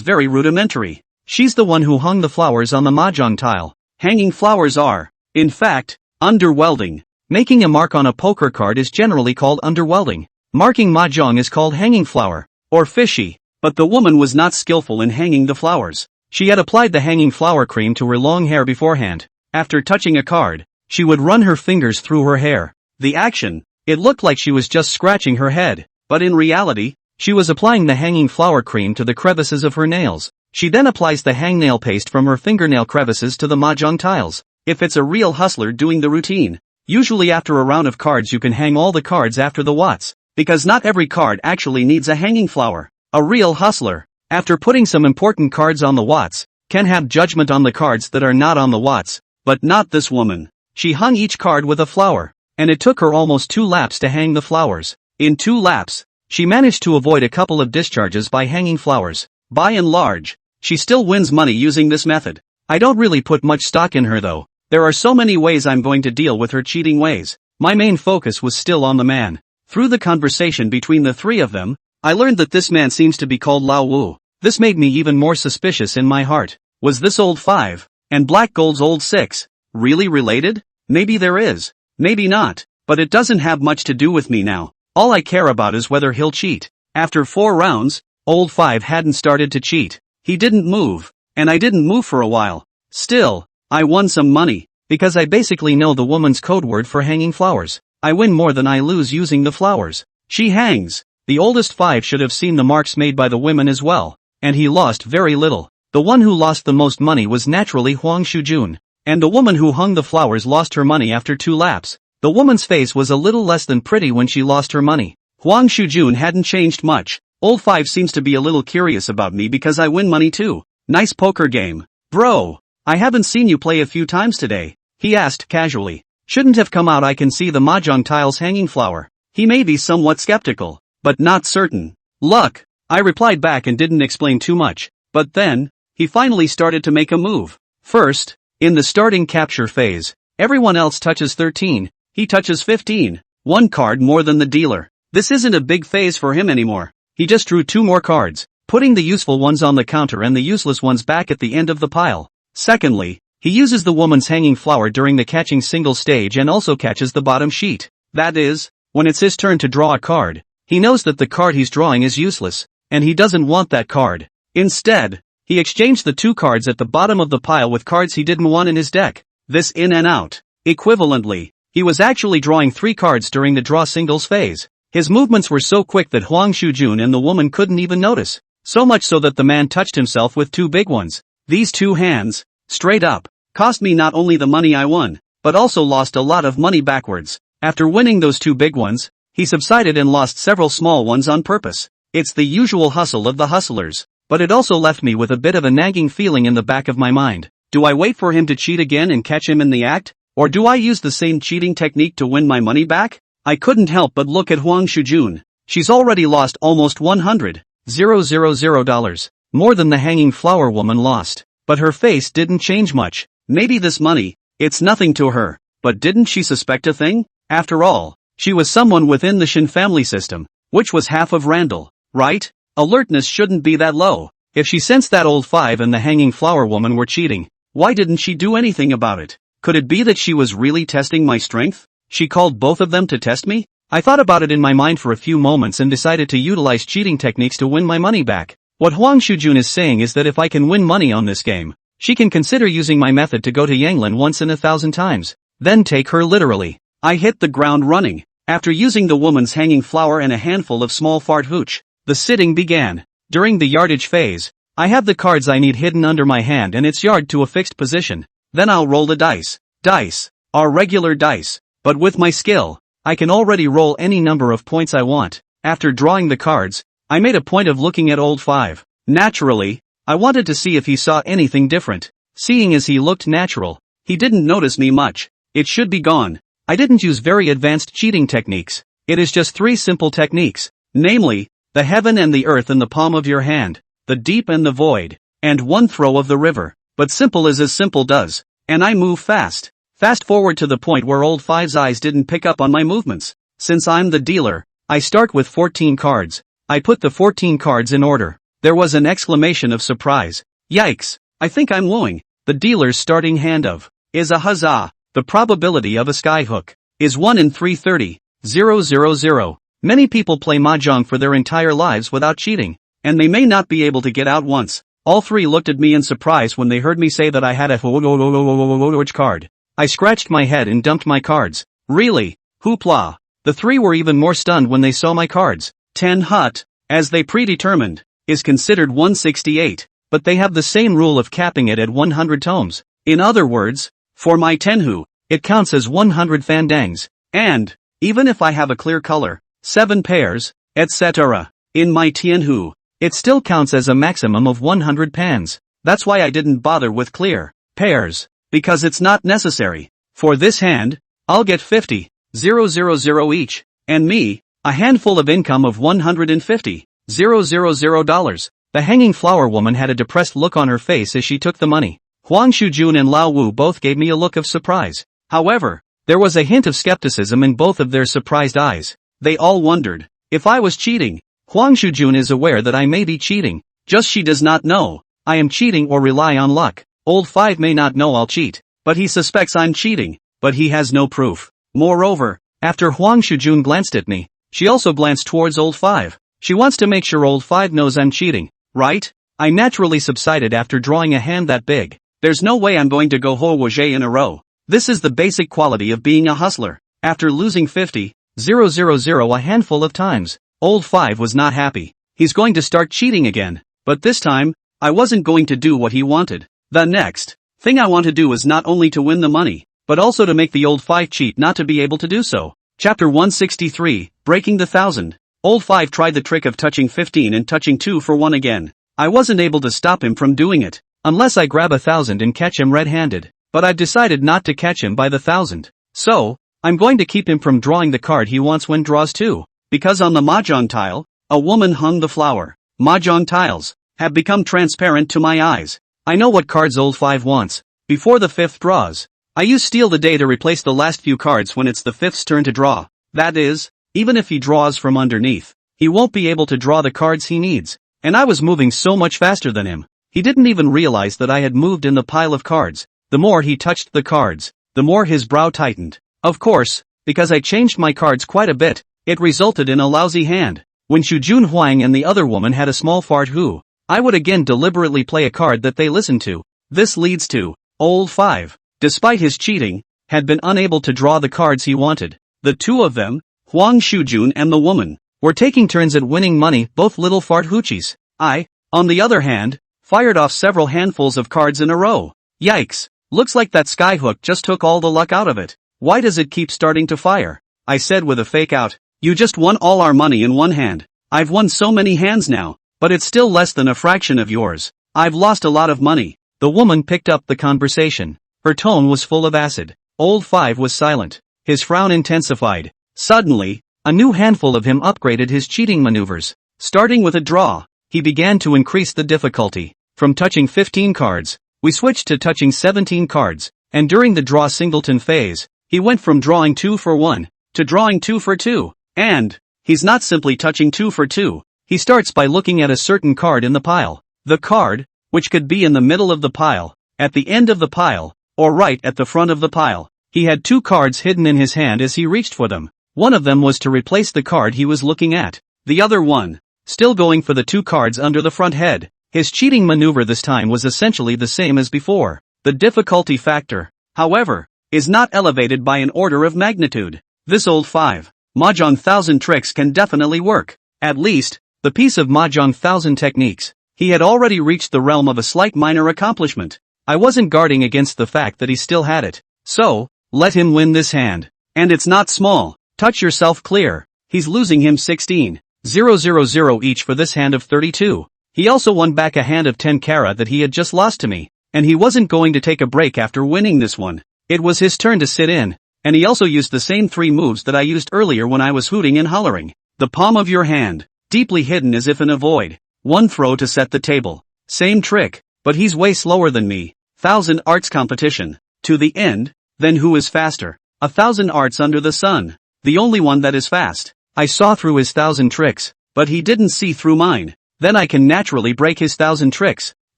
very rudimentary. She's the one who hung the flowers on the mahjong tile. Hanging flowers are, in fact, underwelding. Making a mark on a poker card is generally called underwelding. Marking mahjong is called hanging flower, or fishy. But the woman was not skillful in hanging the flowers. She had applied the hanging flower cream to her long hair beforehand. After touching a card, she would run her fingers through her hair. The action, it looked like she was just scratching her head. But in reality, she was applying the hanging flower cream to the crevices of her nails. She then applies the hangnail paste from her fingernail crevices to the mahjong tiles. If it's a real hustler doing the routine, usually after a round of cards you can hang all the cards after the watts, because not every card actually needs a hanging flower. A real hustler, after putting some important cards on the watts, can have judgment on the cards that are not on the watts, but not this woman. She hung each card with a flower, and it took her almost 2 laps to hang the flowers. In 2 laps, she managed to avoid a couple of discharges by hanging flowers. By and large, she still wins money using this method. I don't really put much stock in her though. There are so many ways I'm going to deal with her cheating ways. My main focus was still on the man. Through the conversation between the three of them, I learned that this man seems to be called Lao Wu. This made me even more suspicious in my heart. Was this Old 5, and Black Gold's Old 6, really related? Maybe there is. Maybe not. But it doesn't have much to do with me now. All I care about is whether he'll cheat. After 4 rounds, Old 5 hadn't started to cheat. He didn't move, and I didn't move for a while. Still, I won some money, because I basically know the woman's code word for hanging flowers. I win more than I lose using the flowers. She hangs. The oldest 5 should have seen the marks made by the women as well, and he lost very little. The one who lost the most money was naturally Huang Shujun, and the woman who hung the flowers lost her money after 2 laps. The woman's face was a little less than pretty when she lost her money. Huang Shujun hadn't changed much. Old 5 seems to be a little curious about me because I win money too. Nice poker game. Bro, I haven't seen you play a few times today, he asked casually. Shouldn't have come out. I can see the mahjong tiles hanging flower. He may be somewhat skeptical, but not certain. Luck, I replied back and didn't explain too much. But then, he finally started to make a move. First, in the starting capture phase, everyone else touches 13, he touches 15, 1 card more than the dealer. This isn't a big phase for him anymore. He just drew 2 more cards, putting the useful ones on the counter and the useless ones back at the end of the pile. Secondly, he uses the woman's hanging flower during the catching single stage and also catches the bottom sheet. That is, when it's his turn to draw a card, he knows that the card he's drawing is useless, and he doesn't want that card. Instead, he exchanged the 2 cards at the bottom of the pile with cards he didn't want in his deck. This in and out. Equivalently, He was actually drawing 3 cards during the draw singles phase. His movements were so quick that Huang Shujun and the woman couldn't even notice. So much so that the man touched himself with 2 big ones. These 2 hands, straight up, cost me not only the money I won, but also lost a lot of money backwards. After winning those 2 big ones, he subsided and lost several small ones on purpose. It's the usual hustle of the hustlers. But it also left me with a bit of a nagging feeling in the back of my mind. Do I wait for him to cheat again and catch him in the act? Or do I use the same cheating technique to win my money back? I couldn't help but look at Huang Shujun. She's already lost almost $100,000, more than the hanging flower woman lost. But her face didn't change much. Maybe this money, it's nothing to her. But didn't she suspect a thing? After all, she was someone within the Shin family system, which was half of Randall, right? Alertness shouldn't be that low. If she sensed that old 5 and the hanging flower woman were cheating, why didn't she do anything about it? Could it be that she was really testing my strength? She called both of them to test me? I thought about it in my mind for a few moments and decided to utilize cheating techniques to win my money back. What Huang Shujun is saying is that if I can win money on this game, she can consider using my method to go to Yanglin once in 1,000 times. Then take her literally. I hit the ground running. After using the woman's hanging flower and a handful of small fart hooch, the sitting began. During the yardage phase, I have the cards I need hidden under my hand and it's yard to a fixed position. Then I'll roll the dice. Dice are regular dice, but with my skill, I can already roll any number of points I want. After drawing the cards, I made a point of looking at old 5. Naturally, I wanted to see if he saw anything different. Seeing as he looked natural, he didn't notice me much. It should be gone. I didn't use very advanced cheating techniques. It is just 3 simple techniques, namely, the heaven and the earth in the palm of your hand, the deep and the void, and 1 throw of the river. But simple is as simple does. And I move fast. Fast forward to the point where old 5's eyes didn't pick up on my movements. Since I'm the dealer, I start with 14 cards. I put the 14 cards in order. There was an exclamation of surprise. Yikes, I think I'm wooing. The dealer's starting hand of is a huzzah. The probability of a skyhook is 1 in 330,000. Many people play mahjong for their entire lives without cheating, and they may not be able to get out once. All 3 looked at me in surprise when they heard me say that I had a card. I scratched my head and dumped my cards. Really? Hoopla. The 3 were even more stunned when they saw my cards. 10 hut, as they predetermined, is considered 168, but they have the same rule of capping it at 100 tomes. In other words, for my tenhu, it counts as 100 fandangs, and, even if I have a clear color, 7 pairs, etc., in my tianhu, it still counts as a maximum of 100 pans. That's why I didn't bother with clear pairs, because it's not necessary. For this hand, I'll get 50,000 each, and me, a handful of income of $150,000. The hanging flower woman had a depressed look on her face as she took the money. Huang Shujun and Lao Wu both gave me a look of surprise. However, there was a hint of skepticism in both of their surprised eyes. They all wondered if I was cheating. Huang Shujun is aware that I may be cheating, just she does not know I am cheating or rely on luck. Old 5 may not know I'll cheat, but he suspects I'm cheating, but he has no proof. Moreover, after Huang Shujun glanced at me, she also glanced towards old 5. She wants to make sure old 5 knows I'm cheating, right? I naturally subsided after drawing a hand that big. There's no way I'm going to go ho wajay in a row. This is the basic quality of being a hustler. After losing 50,000 a handful of times, old 5 was not happy. He's going to start cheating again. But this time, I wasn't going to do what he wanted. The next thing I want to do is not only to win the money, but also to make the old 5 cheat not to be able to do so. Chapter 163, Breaking the 1,000. Old 5 tried the trick of touching 15 and touching 2 for 1 again. I wasn't able to stop him from doing it, unless I grab 1,000 and catch him red-handed. But I've decided not to catch him by the 1,000. So, I'm going to keep him from drawing the card he wants when draws 2. Because on the mahjong tile, a woman hung the flower. Mahjong tiles have become transparent to my eyes. I know what cards old 5 wants. Before the 5th draws, I use Steal the Day to replace the last few cards when it's the 5th's turn to draw. That is, even if he draws from underneath, he won't be able to draw the cards he needs. And I was moving so much faster than him. He didn't even realize that I had moved in the pile of cards. The more he touched the cards, the more his brow tightened. Of course, because I changed my cards quite a bit, it resulted in a lousy hand. When Shujun Huang and the other woman had a small fart who, I would again deliberately play a card that they listened to. This leads to, old 5. Despite his cheating, had been unable to draw the cards he wanted. The two of them, Huang Shujun and the woman, were taking turns at winning money, both little fart hoochies. I, on the other hand, fired off several handfuls of cards in a row. Yikes, looks like that skyhook just took all the luck out of it. Why does it keep starting to fire? I said with a fake out. You just won all our money in one hand. I've won so many hands now, but it's still less than a fraction of yours. I've lost a lot of money. The woman picked up the conversation. Her tone was full of acid. Old Five was silent. His frown intensified. Suddenly, a new handful of him upgraded his cheating maneuvers. Starting with a draw, he began to increase the difficulty. From touching 15 cards, we switched to touching 17 cards, and during the draw singleton phase, he went from drawing 2 for 1, to drawing 2 for 2. And, he's not simply touching 2 for 2, he starts by looking at a certain card in the pile. The card, which could be in the middle of the pile, at the end of the pile, or right at the front of the pile. He had 2 cards hidden in his hand as he reached for them. One of them was to replace the card he was looking at. The other one, still going for the 2 cards under the front head. His cheating maneuver this time was essentially the same as before. The difficulty factor, however, is not elevated by an order of magnitude. This old 5 Mahjong 1000 tricks can definitely work. At least, the piece of Mahjong 1000 techniques. He had already reached the realm of a slight minor accomplishment. I wasn't guarding against the fact that he still had it. So, let him win this hand. And it's not small. Touch yourself clear. He's losing him 16,000 each for this hand of 32. He also won back a hand of 10 kara that he had just lost to me. And he wasn't going to take a break after winning this one. It was his turn to sit in. And he also used the same 3 moves that I used earlier when I was hooting and hollering. The palm of your hand, deeply hidden as if in a void. 1 throw to set the table. Same trick, but he's way slower than me. 1000 arts competition. To the end, then who is faster? 1000 arts under the sun. The only one that is fast. I saw through his 1000 tricks, but he didn't see through mine. Then I can naturally break his 1000 tricks.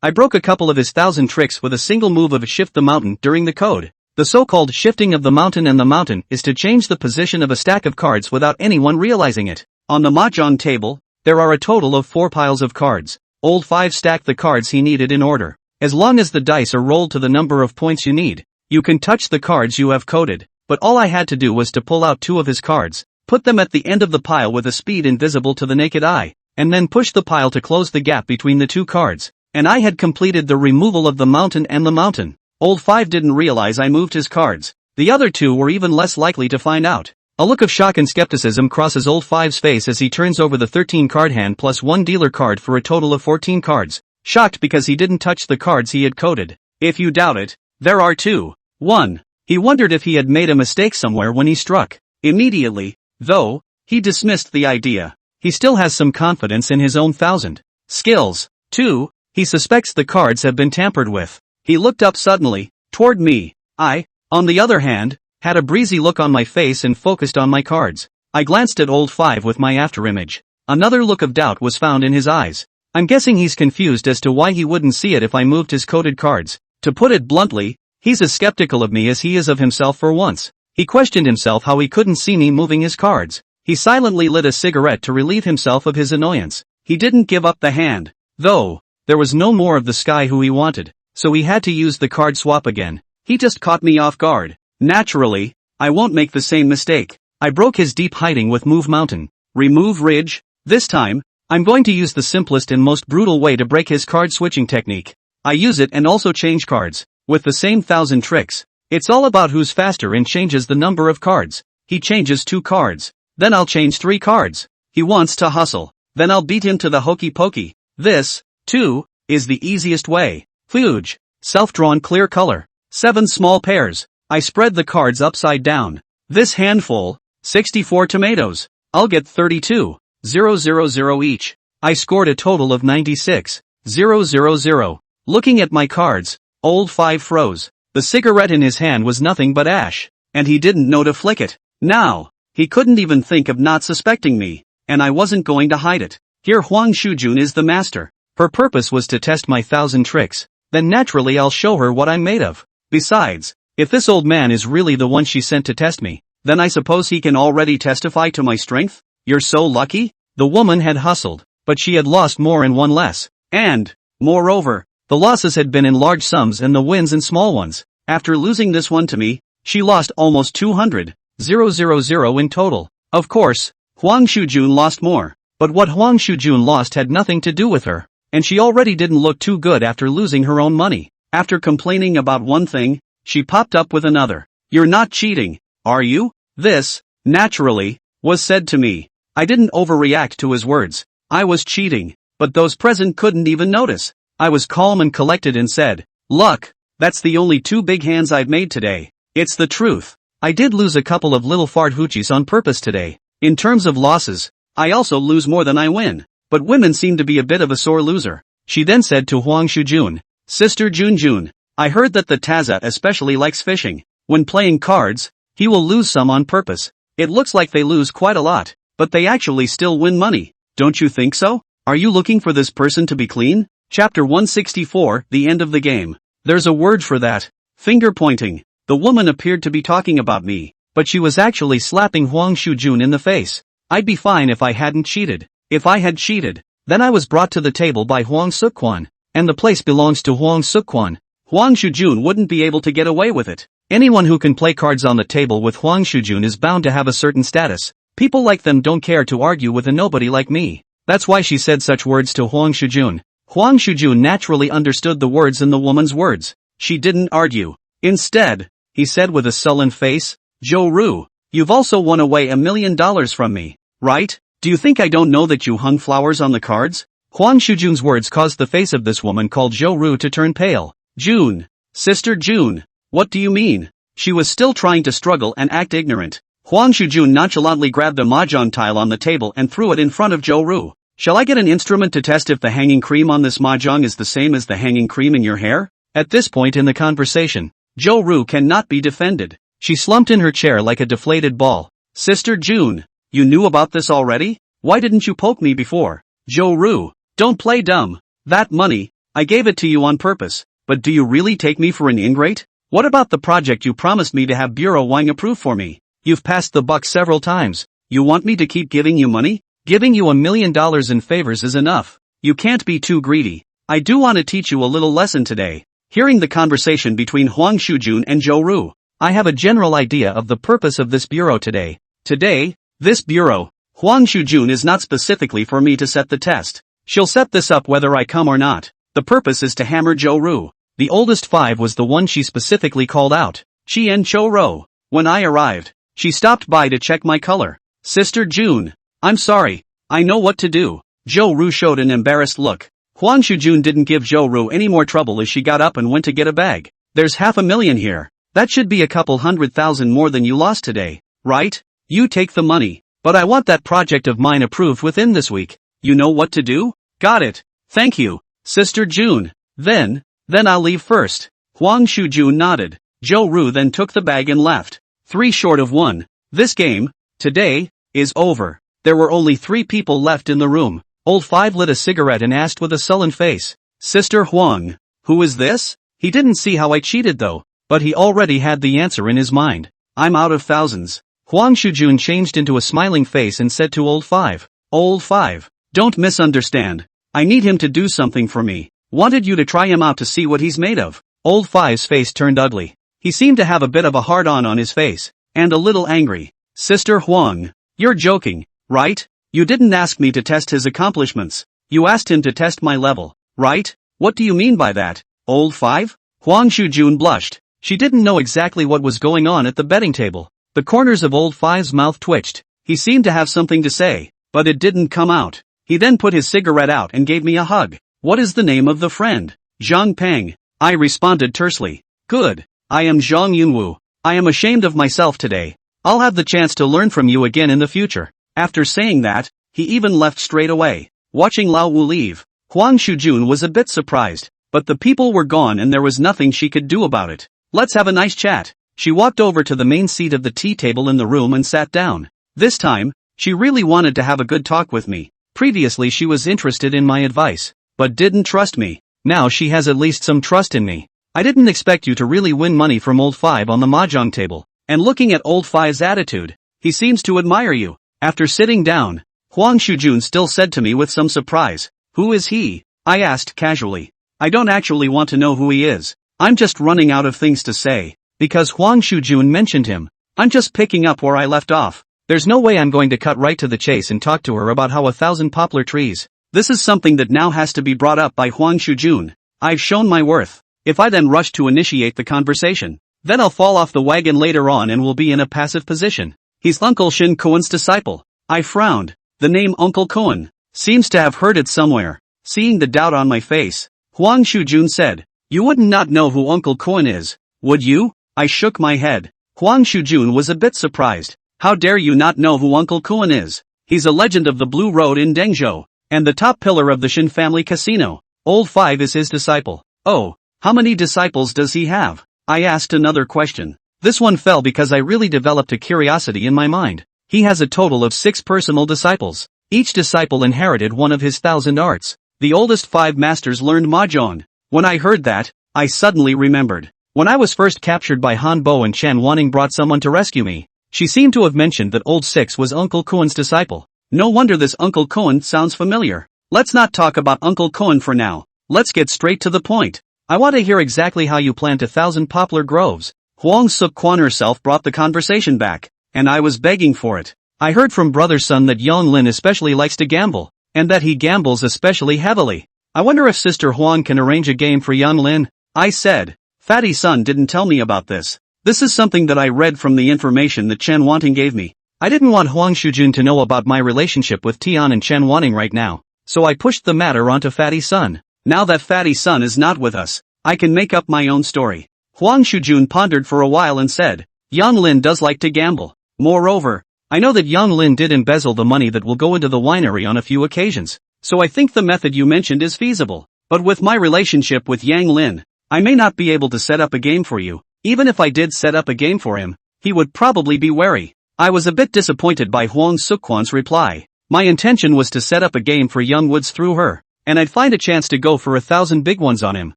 I broke a couple of his 1000 tricks with a single move of Shift the Mountain during the code. The so-called shifting of the mountain and the mountain is to change the position of a stack of cards without anyone realizing it. On the Mahjong table, there are a total of 4 piles of cards. Old 5 stacked the cards he needed in order. As long as the dice are rolled to the number of points you need, you can touch the cards you have coded. But all I had to do was to pull out 2 of his cards, put them at the end of the pile with a speed invisible to the naked eye, and then push the pile to close the gap between the 2 cards. And I had completed the removal of the mountain and the mountain. Old 5 didn't realize I moved his cards. The other 2 were even less likely to find out. A look of shock and skepticism crosses Old 5's face as he turns over the 13 card hand plus 1 dealer card for a total of 14 cards. Shocked because he didn't touch the cards he had coded. If you doubt it, there are 2. 1. He wondered if he had made a mistake somewhere when he struck. Immediately, though, he dismissed the idea. He still has some confidence in his own 1000 skills. 2. He suspects the cards have been tampered with. He looked up suddenly, toward me. I, on the other hand, had a breezy look on my face and focused on my cards. I glanced at Old 5 with my afterimage. Another look of doubt was found in his eyes. I'm guessing he's confused as to why he wouldn't see it if I moved his coded cards. To put it bluntly, he's as skeptical of me as he is of himself for once. He questioned himself how he couldn't see me moving his cards. He silently lit a cigarette to relieve himself of his annoyance. He didn't give up the hand, though. There was no more of the sky who he wanted, so he had to use the card swap again. He just caught me off guard. Naturally, I won't make the same mistake. I broke his deep hiding with Move Mountain. Remove Ridge. This time, I'm going to use the simplest and most brutal way to break his card switching technique. I use it and also change cards, with the same 1000 tricks. It's all about who's faster and changes the number of cards. He changes 2 cards. Then I'll change 3 cards. He wants to hustle. Then I'll beat him to the hokey pokey. This, too, is the easiest way. Huge. Self-drawn clear color. 7 small pairs. I spread the cards upside down. This handful, 64 tomatoes. I'll get 32,000 each. I scored a total of 96,000. Looking at my cards, Old 5 froze. The cigarette in his hand was nothing but ash, and he didn't know to flick it. Now, he couldn't even think of not suspecting me, and I wasn't going to hide it. Here Huang Shujun is the master. Her purpose was to test my 1000 tricks. Then naturally I'll show her what I'm made of. Besides, if this old man is really the one she sent to test me, then I suppose he can already testify to my strength? You're so lucky? The woman had hustled, but she had lost more and won less. And, moreover, the losses had been in large sums and the wins in small ones. After losing this one to me, She lost almost 200,000 in total. Of course, Huang Shujun lost more. But what Huang Shujun lost had nothing to do with her. And she already didn't look too good after losing her own money. After complaining about one thing, she popped up with another. You're not cheating, are you? This, naturally, was said to me. I didn't overreact to his words. I was cheating, but those present couldn't even notice. I was calm and collected and said, "Look, that's the only 2 big hands I've made today. It's the truth. I did lose a couple of little fart hoochies on purpose today. In terms of losses, I also lose more than I win. But women seem to be a bit of a sore loser." She then said to Huang Shujun, "Sister Junjun, I heard that the Taza especially likes fishing. When playing cards, he will lose some on purpose. It looks like they lose quite a lot, but they actually still win money. Don't you think so? Are you looking for this person to be clean?" Chapter 164, The End of the Game. There's a word for that. Finger pointing. The woman appeared to be talking about me, but she was actually slapping Huang Shujun in the face. I'd be fine if I hadn't cheated. If I had cheated, then I was brought to the table by Huang Sukwan, and the place belongs to Huang Sukwan. Huang Shujun wouldn't be able to get away with it. Anyone who can play cards on the table with Huang Shujun is bound to have a certain status. People like them don't care to argue with a nobody like me. That's why she said such words to Huang Shujun. Huang Shujun naturally understood the words in the woman's words. She didn't argue. Instead, he said with a sullen face, "Zhou Ru, you've also won away $1 million from me, right? Do you think I don't know that you hung flowers on the cards?" Huang Shujun's words caused the face of this woman called Zhou Ru to turn pale. "June. Sister June. What do you mean?" She was still trying to struggle and act ignorant. Huang Shujun nonchalantly grabbed a mahjong tile on the table and threw it in front of Zhou Ru. "Shall I get an instrument to test if the hanging cream on this mahjong is the same as the hanging cream in your hair?" At this point in the conversation, Zhou Ru cannot be defended. She slumped in her chair like a deflated ball. "Sister June, you knew about this already? Why didn't you poke me before?" "Zhou Ru, don't play dumb. That money, I gave it to you on purpose. But do you really take me for an ingrate? What about the project you promised me to have Bureau Wang approve for me? You've passed the buck several times. You want me to keep giving you money? Giving you $1 million in favors is enough. You can't be too greedy. I do want to teach you a little lesson today." Hearing the conversation between Huang Shujun and Zhou Ru, I have a general idea of the purpose of this bureau today. Today, this bureau, Huang Shujun, is not specifically for me to set the test. She'll set this up whether I come or not. The purpose is to hammer Zhou Ru. The oldest 5 was the one she specifically called out, Chien Cho Ro. When I arrived, she stopped by to check my color. "Sister June, I'm sorry, I know what to do." Zhou Ru showed an embarrassed look. Huang Shujun didn't give Zhou Ru any more trouble as she got up and went to get a bag. "There's $500,000 here. That should be a couple 100,000 more than you lost today, right? You take the money. But I want that project of mine approved within this week. You know what to do?" "Got it. Thank you, Sister June. Then I'll leave first." Huang Shujun nodded. Zhou Ru then took the bag and left. 3 short of 1. This game, today, is over. There were only 3 people left in the room. Old 5 lit a cigarette and asked with a sullen face, "Sister Huang, who is this?" He didn't see how I cheated though, but he already had the answer in his mind. "I'm out of thousands." Huang Shujun changed into a smiling face and said to Old 5, "Old 5, don't misunderstand. I need him to do something for me. Wanted you to try him out to see what he's made of." Old 5's face turned ugly. He seemed to have a bit of a hard-on his face, and a little angry. "Sister Huang, you're joking, right? You didn't ask me to test his accomplishments. You asked him to test my level, right? What do you mean by that, Old 5? Huang Shujun blushed. She didn't know exactly what was going on at the betting table. The corners of Old 5's mouth twitched. He seemed to have something to say, but it didn't come out. He then put his cigarette out and gave me a hug. "What is the name of the friend?" "Zhang Peng," I responded tersely. "Good. I am Zhang Yunwu. I am ashamed of myself today. I'll have the chance to learn from you again in the future." After saying that, he even left straight away. Watching Lao Wu leave, Huang Shujun was a bit surprised, but the people were gone and there was nothing she could do about it. "Let's have a nice chat." She walked over to the main seat of the tea table in the room and sat down. This time, she really wanted to have a good talk with me. Previously she was interested in my advice, but didn't trust me. Now she has at least some trust in me. "I didn't expect you to really win money from Old 5 on the mahjong table." And looking at Old 5's attitude, he seems to admire you. After sitting down, Huang Shujun still said to me with some surprise, "Who is he?" I asked casually. "I don't actually want to know who he is. I'm just running out of things to say." because Huang Shujun mentioned him. I'm just picking up where I left off. There's no way I'm going to cut right to the chase and talk to her about how 1,000 poplar trees. This is something that now has to be brought up by Huang Shujun. I've shown my worth. If I then rush to initiate the conversation, then I'll fall off the wagon later on and will be in a passive position. He's Uncle Shin Koen's disciple. I frowned. The name Uncle Koen seems to have heard it somewhere. Seeing the doubt on my face, Huang Shujun said, "You wouldn't not know who Uncle Koen is, would you?" I shook my head. Huang Shujun was a bit surprised. "How dare you not know who Uncle Koen is? He's a legend of the Blue Road in Dengzhou, and the top pillar of the Shin family casino. Old Five is his disciple." "Oh, how many disciples does he have?" I asked another question. This one fell because I really developed a curiosity in my mind. He has a total of 6 personal disciples. Each disciple inherited one of his 1,000 arts. The oldest 5 masters learned mahjong. When I heard that, I suddenly remembered. When I was first captured by Han Bo and Chen Wanning brought someone to rescue me. She seemed to have mentioned that Old Six was Uncle Koen's disciple. No wonder this Uncle Koen sounds familiar. Let's not talk about Uncle Koen for now. Let's get straight to the point. I want to hear exactly how you plant 1,000 poplar groves. Huang Suk Quan herself brought the conversation back, and I was begging for it. I heard from Brother Sun that Yang Lin especially likes to gamble, and that he gambles especially heavily. I wonder if Sister Huang can arrange a game for Yang Lin. I said. Fatty Sun didn't tell me about this. This is something that I read from the information that Chen Wanting gave me. I didn't want Huang Shujun to know about my relationship with Tian and Chen Wanting right now, so I pushed the matter onto Fatty Sun. Now that Fatty Sun is not with us, I can make up my own story. Huang Shujun pondered for a while and said, Yang Lin does like to gamble. Moreover, I know that Yang Lin did embezzle the money that will go into the winery on a few occasions, so I think the method you mentioned is feasible. But with my relationship with Yang Lin, I may not be able to set up a game for you. Even if I did set up a game for him, he would probably be wary. I was a bit disappointed by Huang Sukquan's reply. My intention was to set up a game for Young Woods through her, and I'd find a chance to go for 1,000 big ones on him.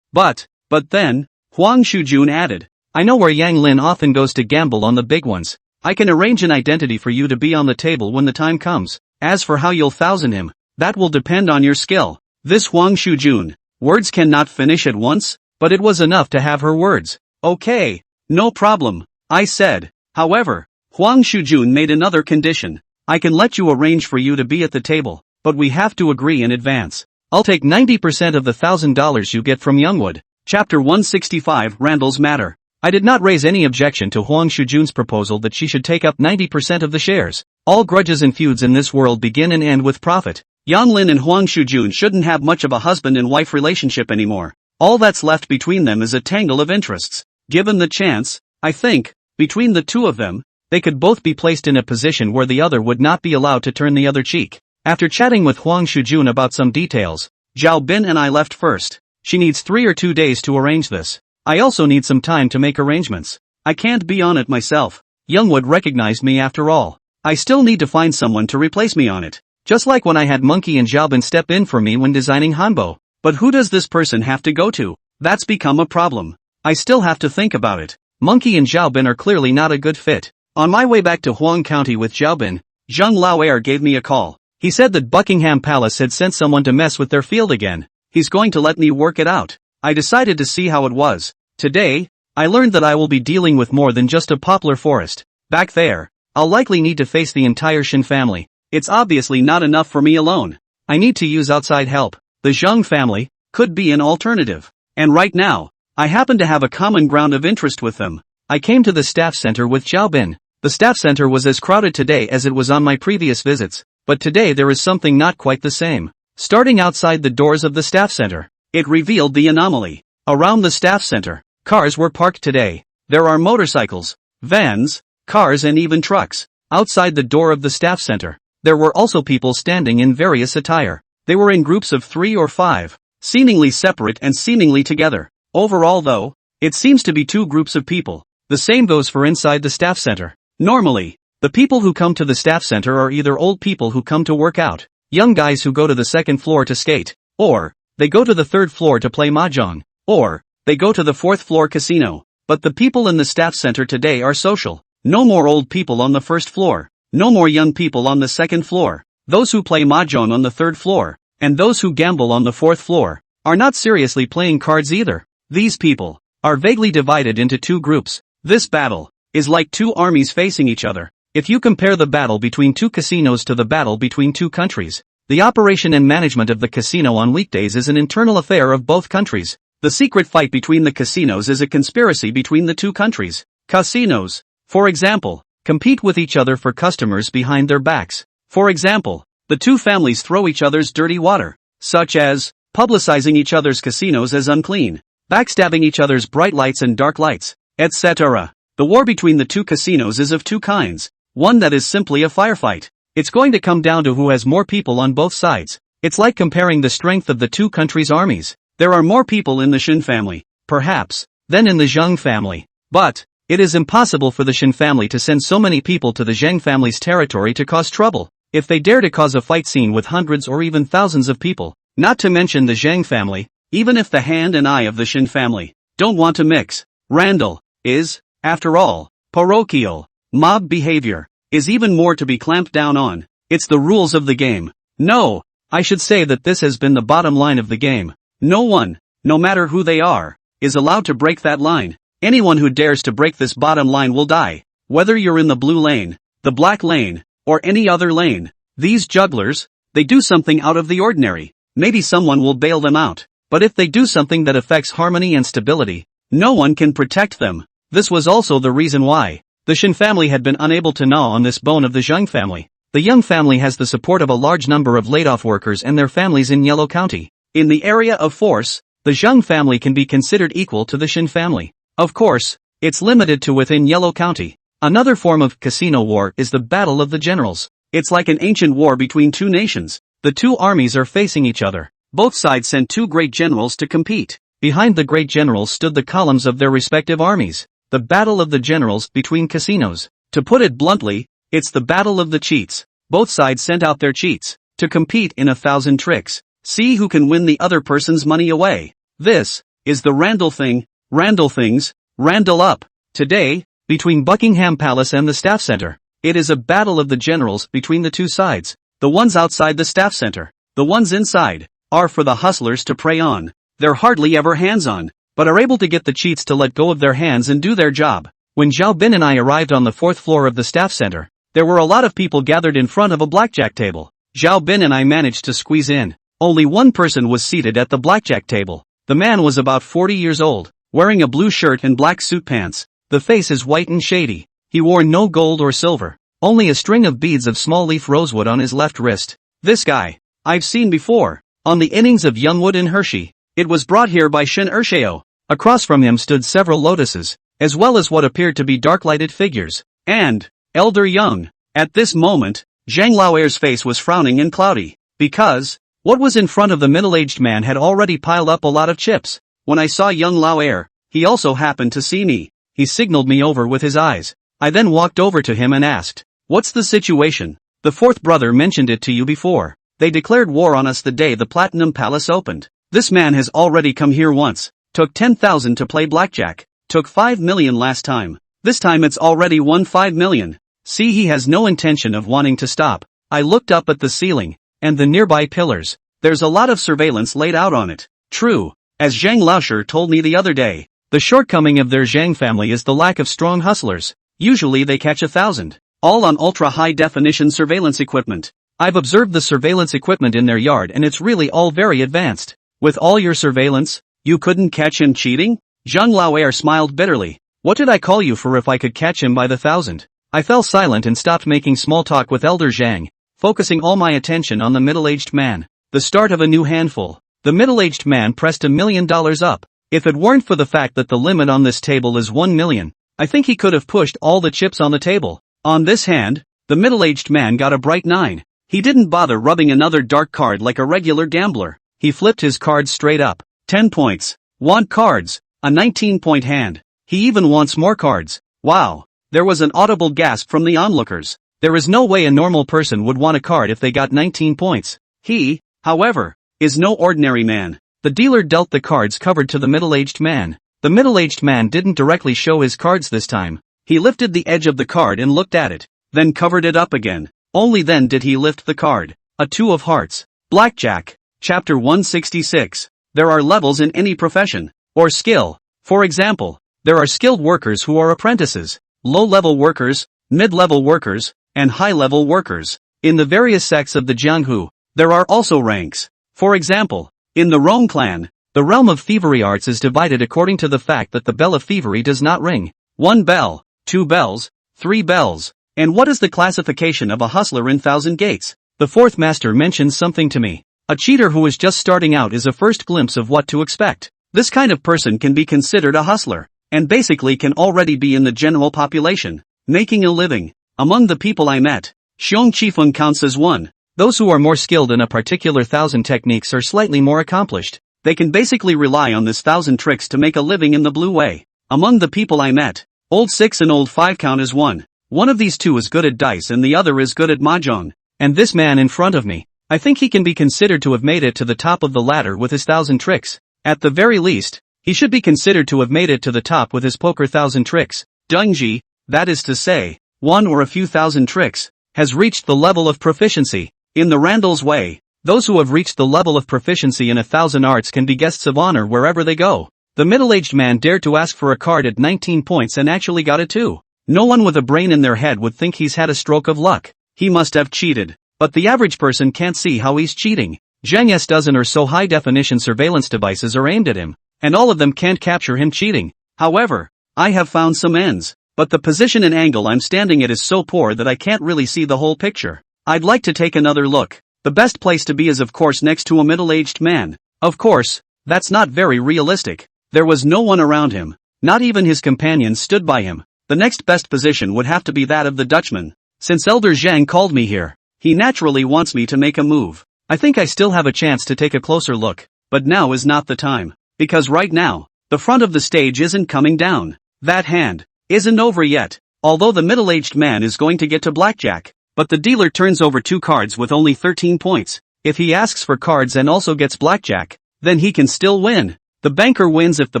But then, Huang Shujun added, I know where Yang Lin often goes to gamble on the big ones. I can arrange an identity for you to be on the table when the time comes. As for how you'll thousand him, that will depend on your skill. This Huang Shujun, words cannot finish at once, but it was enough to have her words. Okay, no problem, I said. However, Huang Shujun made another condition. I can let you arrange for you to be at the table, but we have to agree in advance. I'll take 90% of the $1,000 you get from Youngwood. Chapter 165 Randall's Matter. I did not raise any objection to Huang Shujun's proposal that she should take up 90% of the shares. All grudges and feuds in this world begin and end with profit. Yang Lin and Huang Shujun shouldn't have much of a husband and wife relationship anymore. All that's left between them is a tangle of interests. Given the chance, I think, between the two of them, they could both be placed in a position where the other would not be allowed to turn the other cheek. After chatting with Huang Shujun about some details, Zhao Bin and I left first. She needs 3 or 2 days to arrange this. I also need some time to make arrangements. I can't be on it myself. Youngwood recognized me after all. I still need to find someone to replace me on it. Just like when I had Monkey and Xiaobin step in for me when designing Hanbo. But who does this person have to go to? That's become a problem. I still have to think about it. Monkey and Xiaobin are clearly not a good fit. On my way back to Huang County with Xiaobin, Zheng Laoer gave me a call. He said that Buckingham Palace had sent someone to mess with their field again. He's going to let me work it out. I decided to see how it was. Today, I learned that I will be dealing with more than just a poplar forest. Back there, I'll likely need to face the entire Shin family. It's obviously not enough for me alone. I need to use outside help. The Zheng family could be an alternative. And right now, I happen to have a common ground of interest with them. I came to the staff center with Xiaobin. The staff center was as crowded today as it was on my previous visits, but today there is something not quite the same. Starting outside the doors of the staff center, it revealed the anomaly. Around the staff center, cars were parked today. There are motorcycles, vans, cars and even trucks. Outside the door of the staff center, there were also people standing in various attire. They were in groups of 3 or 5, seemingly separate and seemingly together. Overall though, it seems to be 2 groups of people. The same goes for inside the staff center. Normally, the people who come to the staff center are either old people who come to work out, young guys who go to the 2nd floor to skate, or they go to the 3rd floor to play mahjong, or they go to the 4th floor casino. But the people in the staff center today are social. No more old people on the 1st floor, no more young people on the 2nd floor. Those who play mahjong on the 3rd floor, and those who gamble on the 4th floor, are not seriously playing cards either. These people are vaguely divided into 2 groups. This battle is like two armies facing each other. If you compare the battle between two casinos to the battle between two countries, the operation and management of the casino on weekdays is an internal affair of both countries. The secret fight between the casinos is a conspiracy between the two countries. Casinos, for example, compete with each other for customers behind their backs. For example, the two families throw each other's dirty water, such as publicizing each other's casinos as unclean, backstabbing each other's bright lights and dark lights, etc. The war between the two casinos is of two kinds. One that is simply a firefight. It's going to come down to who has more people on both sides. It's like comparing the strength of the two countries' armies. There are more people in the Shin family, perhaps, than in the Zheng family. But it is impossible for the Shin family to send so many people to the Zheng family's territory to cause trouble. If they dare to cause a fight scene with hundreds or even thousands of people, not to mention the Zheng family, even if the hand and eye of the Shin family don't want to mix, Randall is, after all, parochial. Mob behavior is even more to be clamped down on. It's the rules of the game. No, I should say that this has been the bottom line of the game. No one, no matter who they are, is allowed to break that line. Anyone who dares to break this bottom line will die. Whether you're in the blue lane, the black lane, or any other lane. These jugglers, they do something out of the ordinary. Maybe someone will bail them out. But if they do something that affects harmony and stability, no one can protect them. This was also the reason why the Shin family had been unable to gnaw on this bone of the Zheng family. The Young family has the support of a large number of laid-off workers and their families in Yellow County. In the area of force, the Zheng family can be considered equal to the Shin family. Of course, it's limited to within Yellow County. Another form of casino war is the Battle of the Generals. It's like an ancient war between two nations. The two armies are facing each other. Both sides sent two great generals to compete. Behind the great generals stood the columns of their respective armies. The battle of the generals between casinos. To put it bluntly, it's the battle of the cheats. Both sides sent out their cheats to compete in 1,000 tricks. See who can win the other person's money away. This is the Randall thing. Randall things, Randall up. Today, between Buckingham Palace and the Staff Center, it is a battle of the generals between the two sides. The ones outside the Staff Center, the ones inside, are for the hustlers to prey on. They're hardly ever hands-on, but are able to get the cheats to let go of their hands and do their job. When Zhao Bin and I arrived on the 4th floor of the Staff Center, there were a lot of people gathered in front of a blackjack table. Zhao Bin and I managed to squeeze in. Only one person was seated at the blackjack table. The man was about 40 years old, wearing a blue shirt and black suit pants. The face is white and shady. He wore no gold or silver, only a string of beads of small leaf rosewood on his left wrist. This guy, I've seen before, on the innings of Youngwood and Hershey. It was brought here by Shin Ersheo. Across from him stood several lotuses, as well as what appeared to be dark-lighted figures, and Elder Young. At this moment, Zhang Laoer's face was frowning and cloudy, because what was in front of the middle-aged man had already piled up a lot of chips. When I saw young Laoer, he also happened to see me. He signaled me over with his eyes. I then walked over to him and asked, "What's the situation? The fourth brother mentioned it to you before. They declared war on us the day the Platinum Palace opened. This man has already come here once. Took 10,000 to play blackjack. Took 5 million last time. This time it's already won 5 million. See, he has no intention of wanting to stop." I looked up at the ceiling and the nearby pillars. There's a lot of surveillance laid out on it. True, as Zhang Laosher told me the other day, the shortcoming of their Zhang family is the lack of strong hustlers. Usually they catch 1,000, all on ultra-high-definition surveillance equipment. I've observed the surveillance equipment in their yard and it's really all very advanced. With all your surveillance, you couldn't catch him cheating? Zhang Laoer smiled bitterly. What did I call you for if I could catch him by the 1,000? I fell silent and stopped making small talk with Elder Zhang, focusing all my attention on the middle-aged man. The start of a new handful. The middle-aged man pressed $1 million up. If it weren't for the fact that the limit on this table is 1 million, I think he could have pushed all the chips on the table. On this hand, the middle-aged man got a bright 9. He didn't bother rubbing another dark card like a regular gambler. He flipped his cards straight up. 10 points. Want cards. A 19-point hand. He even wants more cards. Wow. There was an audible gasp from the onlookers. There is no way a normal person would want a card if they got 19 points. He, however, is no ordinary man. The dealer dealt the cards covered to the middle-aged man. The middle-aged man didn't directly show his cards this time. He lifted the edge of the card and looked at it, then covered it up again. Only then did he lift the card. A 2 of hearts. Blackjack. Chapter 166. There are levels in any profession or skill. For example, There are skilled workers who are apprentices, low-level workers, mid-level workers, and high-level workers. In the various sects of the Jianghu, there are also ranks. For example, in the Rome clan, the realm of thievery arts is divided according to the fact that the bell of thievery does not ring. 1 bell, 2 bells, 3 bells. And what is the classification of a hustler in Thousand Gates? The fourth master mentions something to me. A cheater who is just starting out is a first glimpse of what to expect. This kind of person can be considered a hustler, and basically can already be in the general population, making a living. Among the people I met, Xiong Qifeng counts as one. Those who are more skilled in a particular thousand techniques are slightly more accomplished. They can basically rely on this thousand tricks to make a living in the blue way. Among the people I met, Old 6 and Old 5 count as one. One of these two is good at dice and the other is good at mahjong. And this man in front of me, I think he can be considered to have made it to the top of the ladder with his thousand tricks. At the very least, he should be considered to have made it to the top with his poker thousand tricks. Dengji, that is to say, one or a few thousand tricks, has reached the level of proficiency. In the Randall's way, those who have reached the level of proficiency in 1,000 arts can be guests of honor wherever they go. The middle-aged man dared to ask for a card at 19 points and actually got it too. No one with a brain in their head would think he's had a stroke of luck. He must have cheated. But the average person can't see how he's cheating. Zhang's dozen or so high-definition surveillance devices are aimed at him, and all of them can't capture him cheating. However, I have found some ends. But the position and angle I'm standing at is so poor that I can't really see the whole picture. I'd like to take another look. The best place to be is of course next to a middle-aged man. Of course, that's not very realistic. There was no one around him. Not even his companions stood by him. The next best position would have to be that of the Dutchman. Since Elder Zhang called me here, he naturally wants me to make a move. I think I still have a chance to take a closer look, but now is not the time. Because right now, the front of the stage isn't coming down. That hand isn't over yet. Although the middle-aged man is going to get to blackjack, but the dealer turns over 2 cards with only 13 points. If he asks for cards and also gets blackjack, then he can still win. The banker wins if the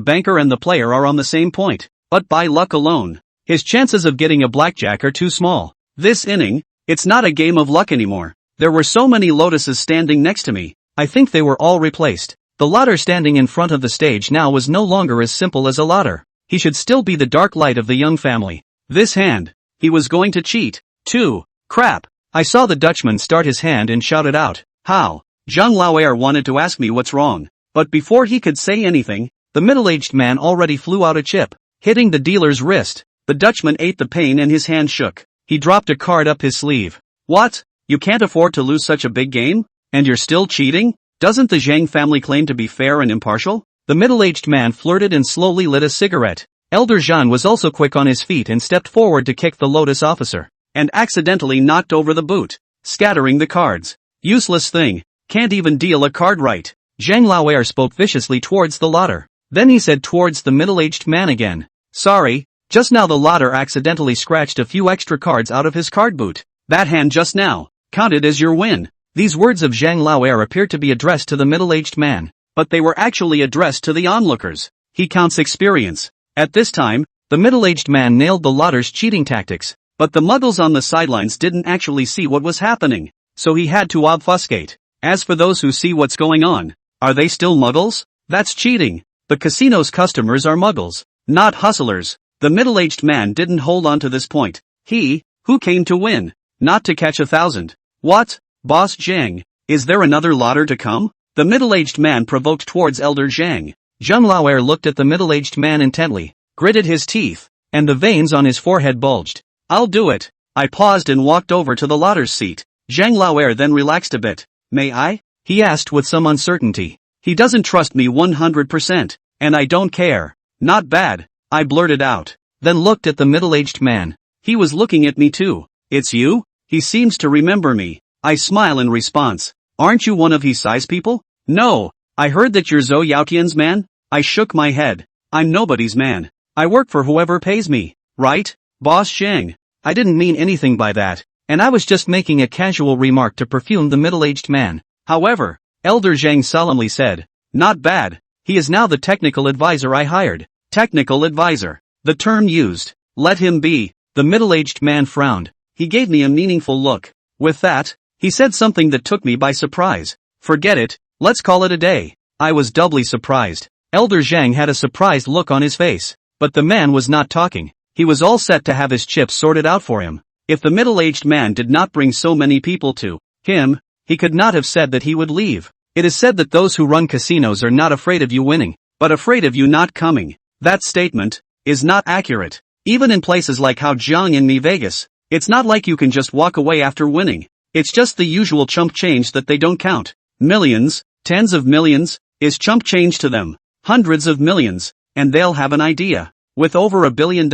banker and the player are on the same point, but by luck alone, his chances of getting a blackjack are too small. This inning, it's not a game of luck anymore. There were so many lotuses standing next to me, I think they were all replaced. The ladder standing in front of the stage now was no longer as simple as a ladder. He should still be the dark light of the young family. This hand, he was going to cheat, too. Crap. I saw the Dutchman start his hand and shouted out, "How?" Zhang Laoer wanted to ask me what's wrong, but before he could say anything, the middle-aged man already flew out a chip, hitting the dealer's wrist. The Dutchman ate the pain and his hand shook. He dropped a card up his sleeve. What? You can't afford to lose such a big game? And you're still cheating? Doesn't the Zhang family claim to be fair and impartial? The middle-aged man flirted and slowly lit a cigarette. Elder Zhan was also quick on his feet and stepped forward to kick the Lotus officer, and accidentally knocked over the boot, scattering the cards. Useless thing. Can't even deal a card right. Zhang Laoer spoke viciously towards the latter. Then he said towards the middle-aged man again, "Sorry, just now the latter accidentally scratched a few extra cards out of his card boot. That hand just now counted as your win." These words of Zhang Laoer appeared to be addressed to the middle-aged man, but they were actually addressed to the onlookers. He counts experience. At this time, the middle-aged man nailed the latter's cheating tactics, but the muggles on the sidelines didn't actually see what was happening, so he had to obfuscate. As for those who see what's going on, are they still muggles? That's cheating. The casino's customers are muggles, not hustlers. The middle-aged man didn't hold on to this point. Who came to win, not to catch 1,000. What? Boss Zhang, is there another ladder to come? The middle-aged man provoked towards Elder Zhang. Zhang Laoer looked at the middle-aged man intently, gritted his teeth, and the veins on his forehead bulged. "I'll do it." I paused and walked over to the ladder's seat. Zhang Laoer then relaxed a bit. "May I?" he asked with some uncertainty. He doesn't trust me 100%, and I don't care. "Not bad," I blurted out, then looked at the middle-aged man. He was looking at me too. "It's you?" He seems to remember me. I smile in response. "Aren't you one of his size people?" "No, I heard that you're Zhou Yaotian's man." I shook my head. "I'm nobody's man. I work for whoever pays me, right, Boss Zhang?" I didn't mean anything by that, and I was just making a casual remark to perfume the middle-aged man. However, Elder Zhang solemnly said, "Not bad. He is now the technical advisor I hired." Technical advisor. The term used. "Let him be." The middle-aged man frowned. He gave me a meaningful look. With that, he said something that took me by surprise. "Forget it, let's call it a day." I was doubly surprised. Elder Zhang had a surprised look on his face. But the man was not talking. He was all set to have his chips sorted out for him. If the middle-aged man did not bring so many people to him, he could not have said that he would leave. It is said that those who run casinos are not afraid of you winning, but afraid of you not coming. That statement is not accurate. Even in places like Haojiang and Vegas, it's not like you can just walk away after winning. It's just the usual chump change that they don't count. Millions, tens of millions, is chump change to them. Hundreds of millions, and they'll have an idea. With over $1 billion,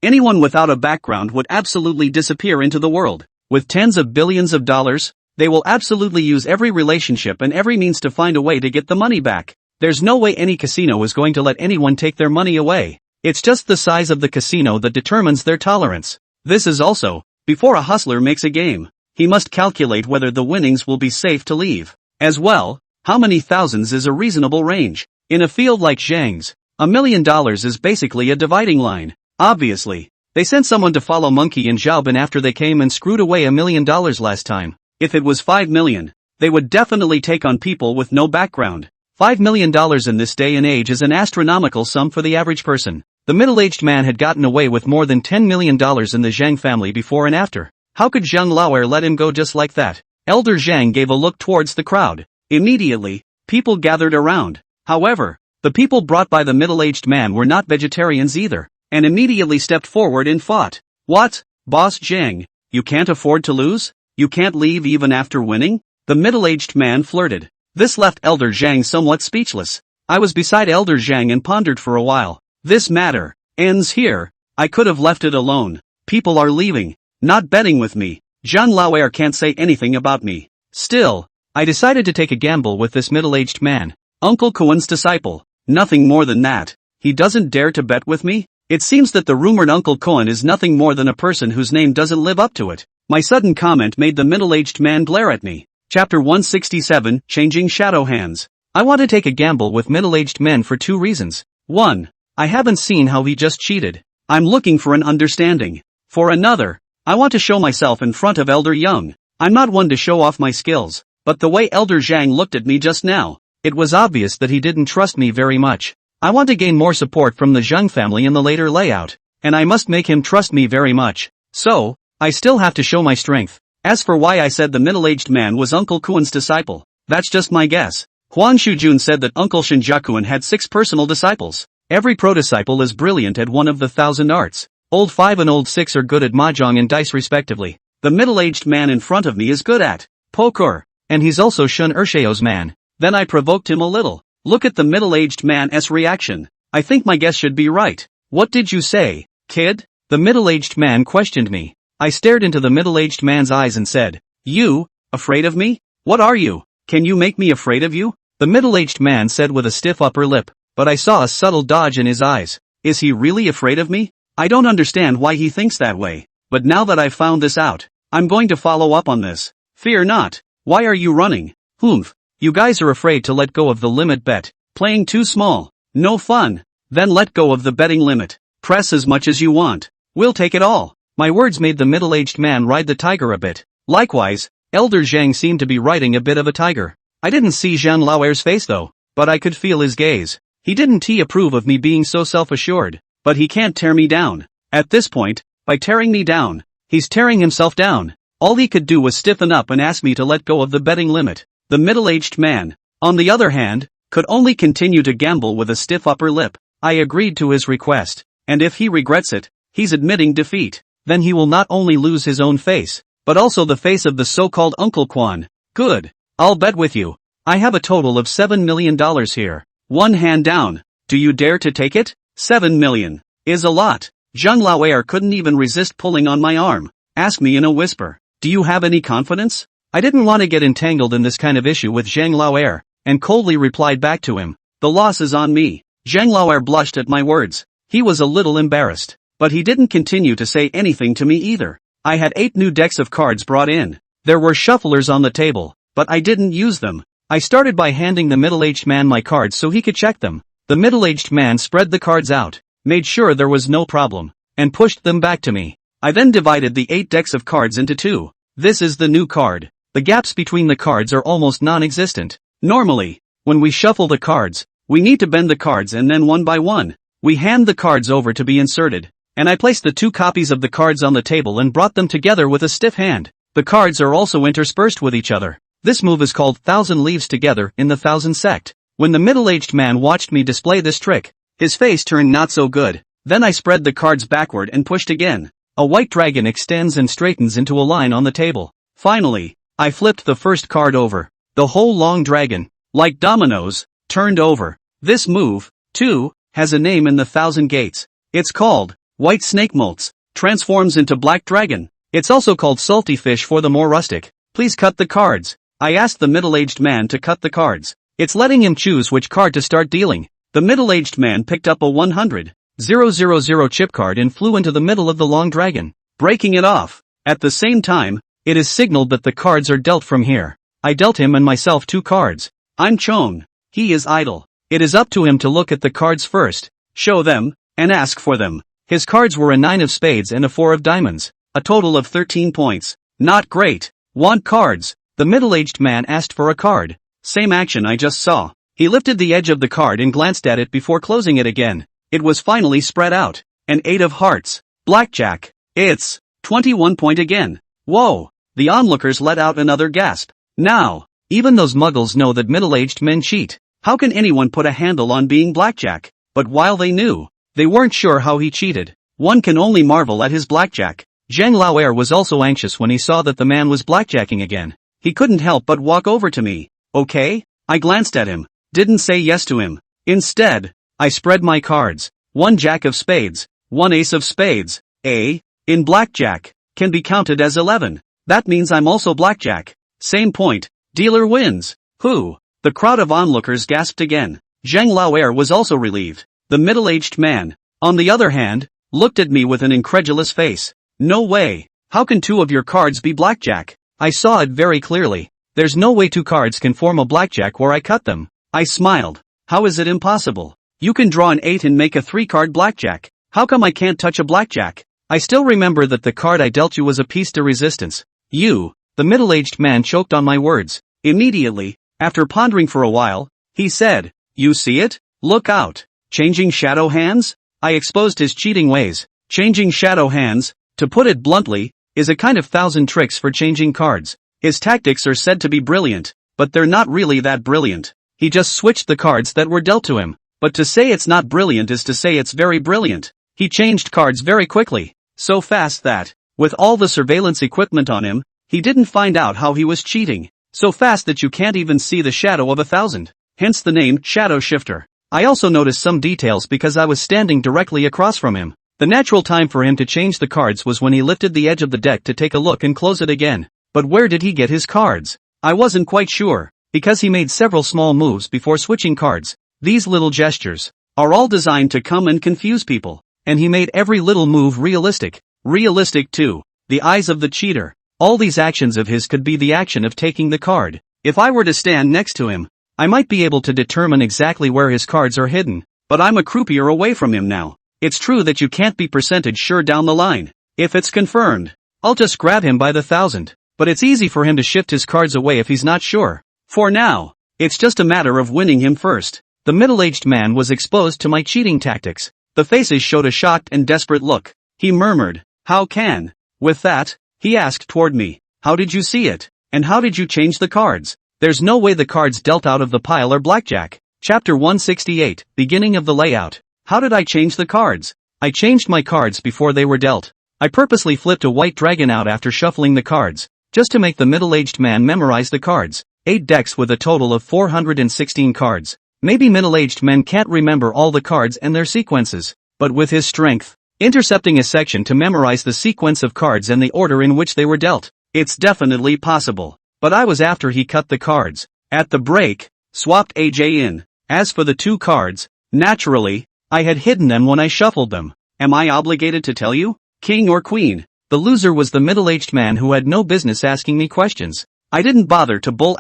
anyone without a background would absolutely disappear into the world. With tens of billions of dollars, they will absolutely use every relationship and every means to find a way to get the money back. There's no way any casino is going to let anyone take their money away. It's just the size of the casino that determines their tolerance. This is also, before a hustler makes a game, he must calculate whether the winnings will be safe to leave. As well, how many thousands is a reasonable range? In a field like Zhang's, $1 million is basically a dividing line. Obviously, they sent someone to follow Monkey and Xiaobin after they came and screwed away $1 million last time. If it was 5 million, they would definitely take on people with no background. $5 million in this day and age is an astronomical sum for the average person. The middle-aged man had gotten away with more than $10 million in the Zhang family before and after. How could Zhang Laoer let him go just like that? Elder Zhang gave a look towards the crowd. Immediately, people gathered around. However, the people brought by the middle-aged man were not vegetarians either, and immediately stepped forward and fought. What? Boss Zhang, you can't afford to lose? You can't leave even after winning? The middle-aged man flirted. This left Elder Zhang somewhat speechless. I was beside Elder Zhang and pondered for a while. This matter ends here. I could have left it alone. People are leaving, not betting with me. Zhang Laoer can't say anything about me. Still, I decided to take a gamble with this middle-aged man. Uncle Kuan's disciple. Nothing more than that. He doesn't dare to bet with me? It seems that the rumored Uncle Kuan is nothing more than a person whose name doesn't live up to it. My sudden comment made the middle-aged man glare at me. Chapter 167, Changing Shadow Hands. I want to take a gamble with middle-aged men for 2 reasons. 1. I haven't seen how he just cheated. I'm looking for an understanding. For another, I want to show myself in front of Elder Young. I'm not one to show off my skills, but the way Elder Zhang looked at me just now, it was obvious that he didn't trust me very much. I want to gain more support from the Zhang family in the later layout, and I must make him trust me very much. So, I still have to show my strength. As for why I said the middle-aged man was Uncle Kuan's disciple, that's just my guess. Huan Shujun said that Uncle Shinjakuan had 6 personal disciples. Every pro-disciple is brilliant at one of the 1,000 arts. Old 5 and Old 6 are good at mahjong and dice respectively. The middle-aged man in front of me is good at poker, and he's also Shun Ershao's man. Then I provoked him a little. Look at the middle-aged man's reaction. I think my guess should be right. What did you say, kid? The middle-aged man questioned me. I stared into the middle-aged man's eyes and said, You, afraid of me? What are you? Can you make me afraid of you? The middle-aged man said with a stiff upper lip, but I saw a subtle dodge in his eyes. Is he really afraid of me? I don't understand why he thinks that way, but now that I've found this out, I'm going to follow up on this. Fear not. Why are you running? Humph. You guys are afraid to let go of the limit bet. Playing too small. No fun. Then let go of the betting limit. Press as much as you want. We'll take it all. My words made the middle-aged man ride the tiger a bit. Likewise, Elder Zhang seemed to be riding a bit of a tiger. I didn't see Zhang Laoer's face though, but I could feel his gaze. He didn't approve of me being so self-assured, but he can't tear me down. At this point, by tearing me down, he's tearing himself down. All he could do was stiffen up and ask me to let go of the betting limit. The middle-aged man, on the other hand, could only continue to gamble with a stiff upper lip. I agreed to his request, and if he regrets it, he's admitting defeat. Then he will not only lose his own face, but also the face of the so-called Uncle Kuan. Good. I'll bet with you. I have a total of $7 million here. One hand down. Do you dare to take it? 7 million. Is a lot. Zhang Laoer couldn't even resist pulling on my arm. Asked me in a whisper. Do you have any confidence? I didn't want to get entangled in this kind of issue with Zhang Laoer, and coldly replied back to him. The loss is on me. Zhang Laoer blushed at my words. He was a little embarrassed. But he didn't continue to say anything to me either. I had 8 new decks of cards brought in. There were shufflers on the table, but I didn't use them. I started by handing the middle-aged man my cards so he could check them. The middle-aged man spread the cards out, made sure there was no problem, and pushed them back to me. I then divided the 8 decks of cards into 2. This is the new card. The gaps between the cards are almost non-existent. Normally, when we shuffle the cards, we need to bend the cards and then one by one. We hand the cards over to be inserted, and I placed the 2 copies of the cards on the table and brought them together with a stiff hand. The cards are also interspersed with each other. This move is called thousand leaves together in the thousand sect. When the middle-aged man watched me display this trick, his face turned not so good. Then I spread the cards backward and pushed again. A white dragon extends and straightens into a line on the table. Finally, I flipped the first card over. The whole long dragon, like dominoes, turned over. This move, too, has a name in the thousand gates. It's called white snake molts, transforms into black dragon. It's also called salty fish for the more rustic. Please cut the cards. I asked the middle-aged man to cut the cards. It's letting him choose which card to start dealing. The middle-aged man picked up a 100,000 chip card and flew into the middle of the long dragon, breaking it off. At the same time, it is signaled that the cards are dealt from here. I dealt him and myself 2 cards. I'm Chong. He is idle. It is up to him to look at the cards first, show them, and ask for them. His cards were a 9 of spades and a 4 of diamonds. A total of 13 points. Not great. Want cards? The middle-aged man asked for a card. Same action I just saw. He lifted the edge of the card and glanced at it before closing it again. It was finally spread out. An 8 of hearts. Blackjack. It's 21 point again. Whoa. The onlookers let out another gasp. Now, even those muggles know that middle-aged men cheat. How can anyone put a handle on being blackjack? But while they knew, they weren't sure how he cheated. One can only marvel at his blackjack. Zheng Laoer was also anxious when he saw that the man was blackjacking again. He couldn't help but walk over to me. Okay? I glanced at him. Didn't say yes to him. Instead, I spread my cards. 1 jack of spades, 1 ace of spades. A, in blackjack, can be counted as 11. That means I'm also blackjack. Same point. Dealer wins. Who? The crowd of onlookers gasped again. Zheng Laoer was also relieved. The middle-aged man, on the other hand, looked at me with an incredulous face. No way. How can 2 of your cards be blackjack? I saw it very clearly. There's no way 2 cards can form a blackjack where I cut them. I smiled. How is it impossible? You can draw an 8 and make a 3-card blackjack. How come I can't touch a blackjack? I still remember that the card I dealt you was a piece de resistance. You. The middle-aged man choked on my words. Immediately, after pondering for a while, he said, You see it? Look out. Changing shadow hands? I exposed his cheating ways. Changing shadow hands, to put it bluntly, is a kind of thousand tricks for changing cards. His tactics are said to be brilliant, but they're not really that brilliant. He just switched the cards that were dealt to him. But to say it's not brilliant is to say it's very brilliant. He changed cards very quickly, so fast that, with all the surveillance equipment on him, he didn't find out how he was cheating. So fast that you can't even see the shadow of 1,000. Hence the name Shadow Shifter. I also noticed some details because I was standing directly across from him. The natural time for him to change the cards was when he lifted the edge of the deck to take a look and close it again. But where did he get his cards? I wasn't quite sure, because he made several small moves before switching cards. These little gestures are all designed to come and confuse people, and he made every little move realistic. Realistic too. The eyes of the cheater. All these actions of his could be the action of taking the card. If I were to stand next to him, I might be able to determine exactly where his cards are hidden, but I'm a croupier away from him now. It's true that you can't be percentage sure down the line. If it's confirmed, I'll just grab him by the 1,000. But it's easy for him to shift his cards away if he's not sure. For now, it's just a matter of winning him first. The middle-aged man was exposed to my cheating tactics. The faces showed a shocked and desperate look. He murmured, How can? With that, he asked toward me, How did you see it? And how did you change the cards? There's no way the cards dealt out of the pile are blackjack. Chapter 168, Beginning of the Layout. How did I change the cards? I changed my cards before they were dealt. I purposely flipped a white dragon out after shuffling the cards, just to make the middle-aged man memorize the cards. 8 decks with a total of 416 cards. Maybe middle-aged men can't remember all the cards and their sequences, but with his strength, intercepting a section to memorize the sequence of cards and the order in which they were dealt, it's definitely possible. But I was after he cut the cards. At the break, swapped AJ in. As for the 2 cards, naturally, I had hidden them when I shuffled them. Am I obligated to tell you? King or queen? The loser was the middle-aged man who had no business asking me questions. I didn't bother to bull ******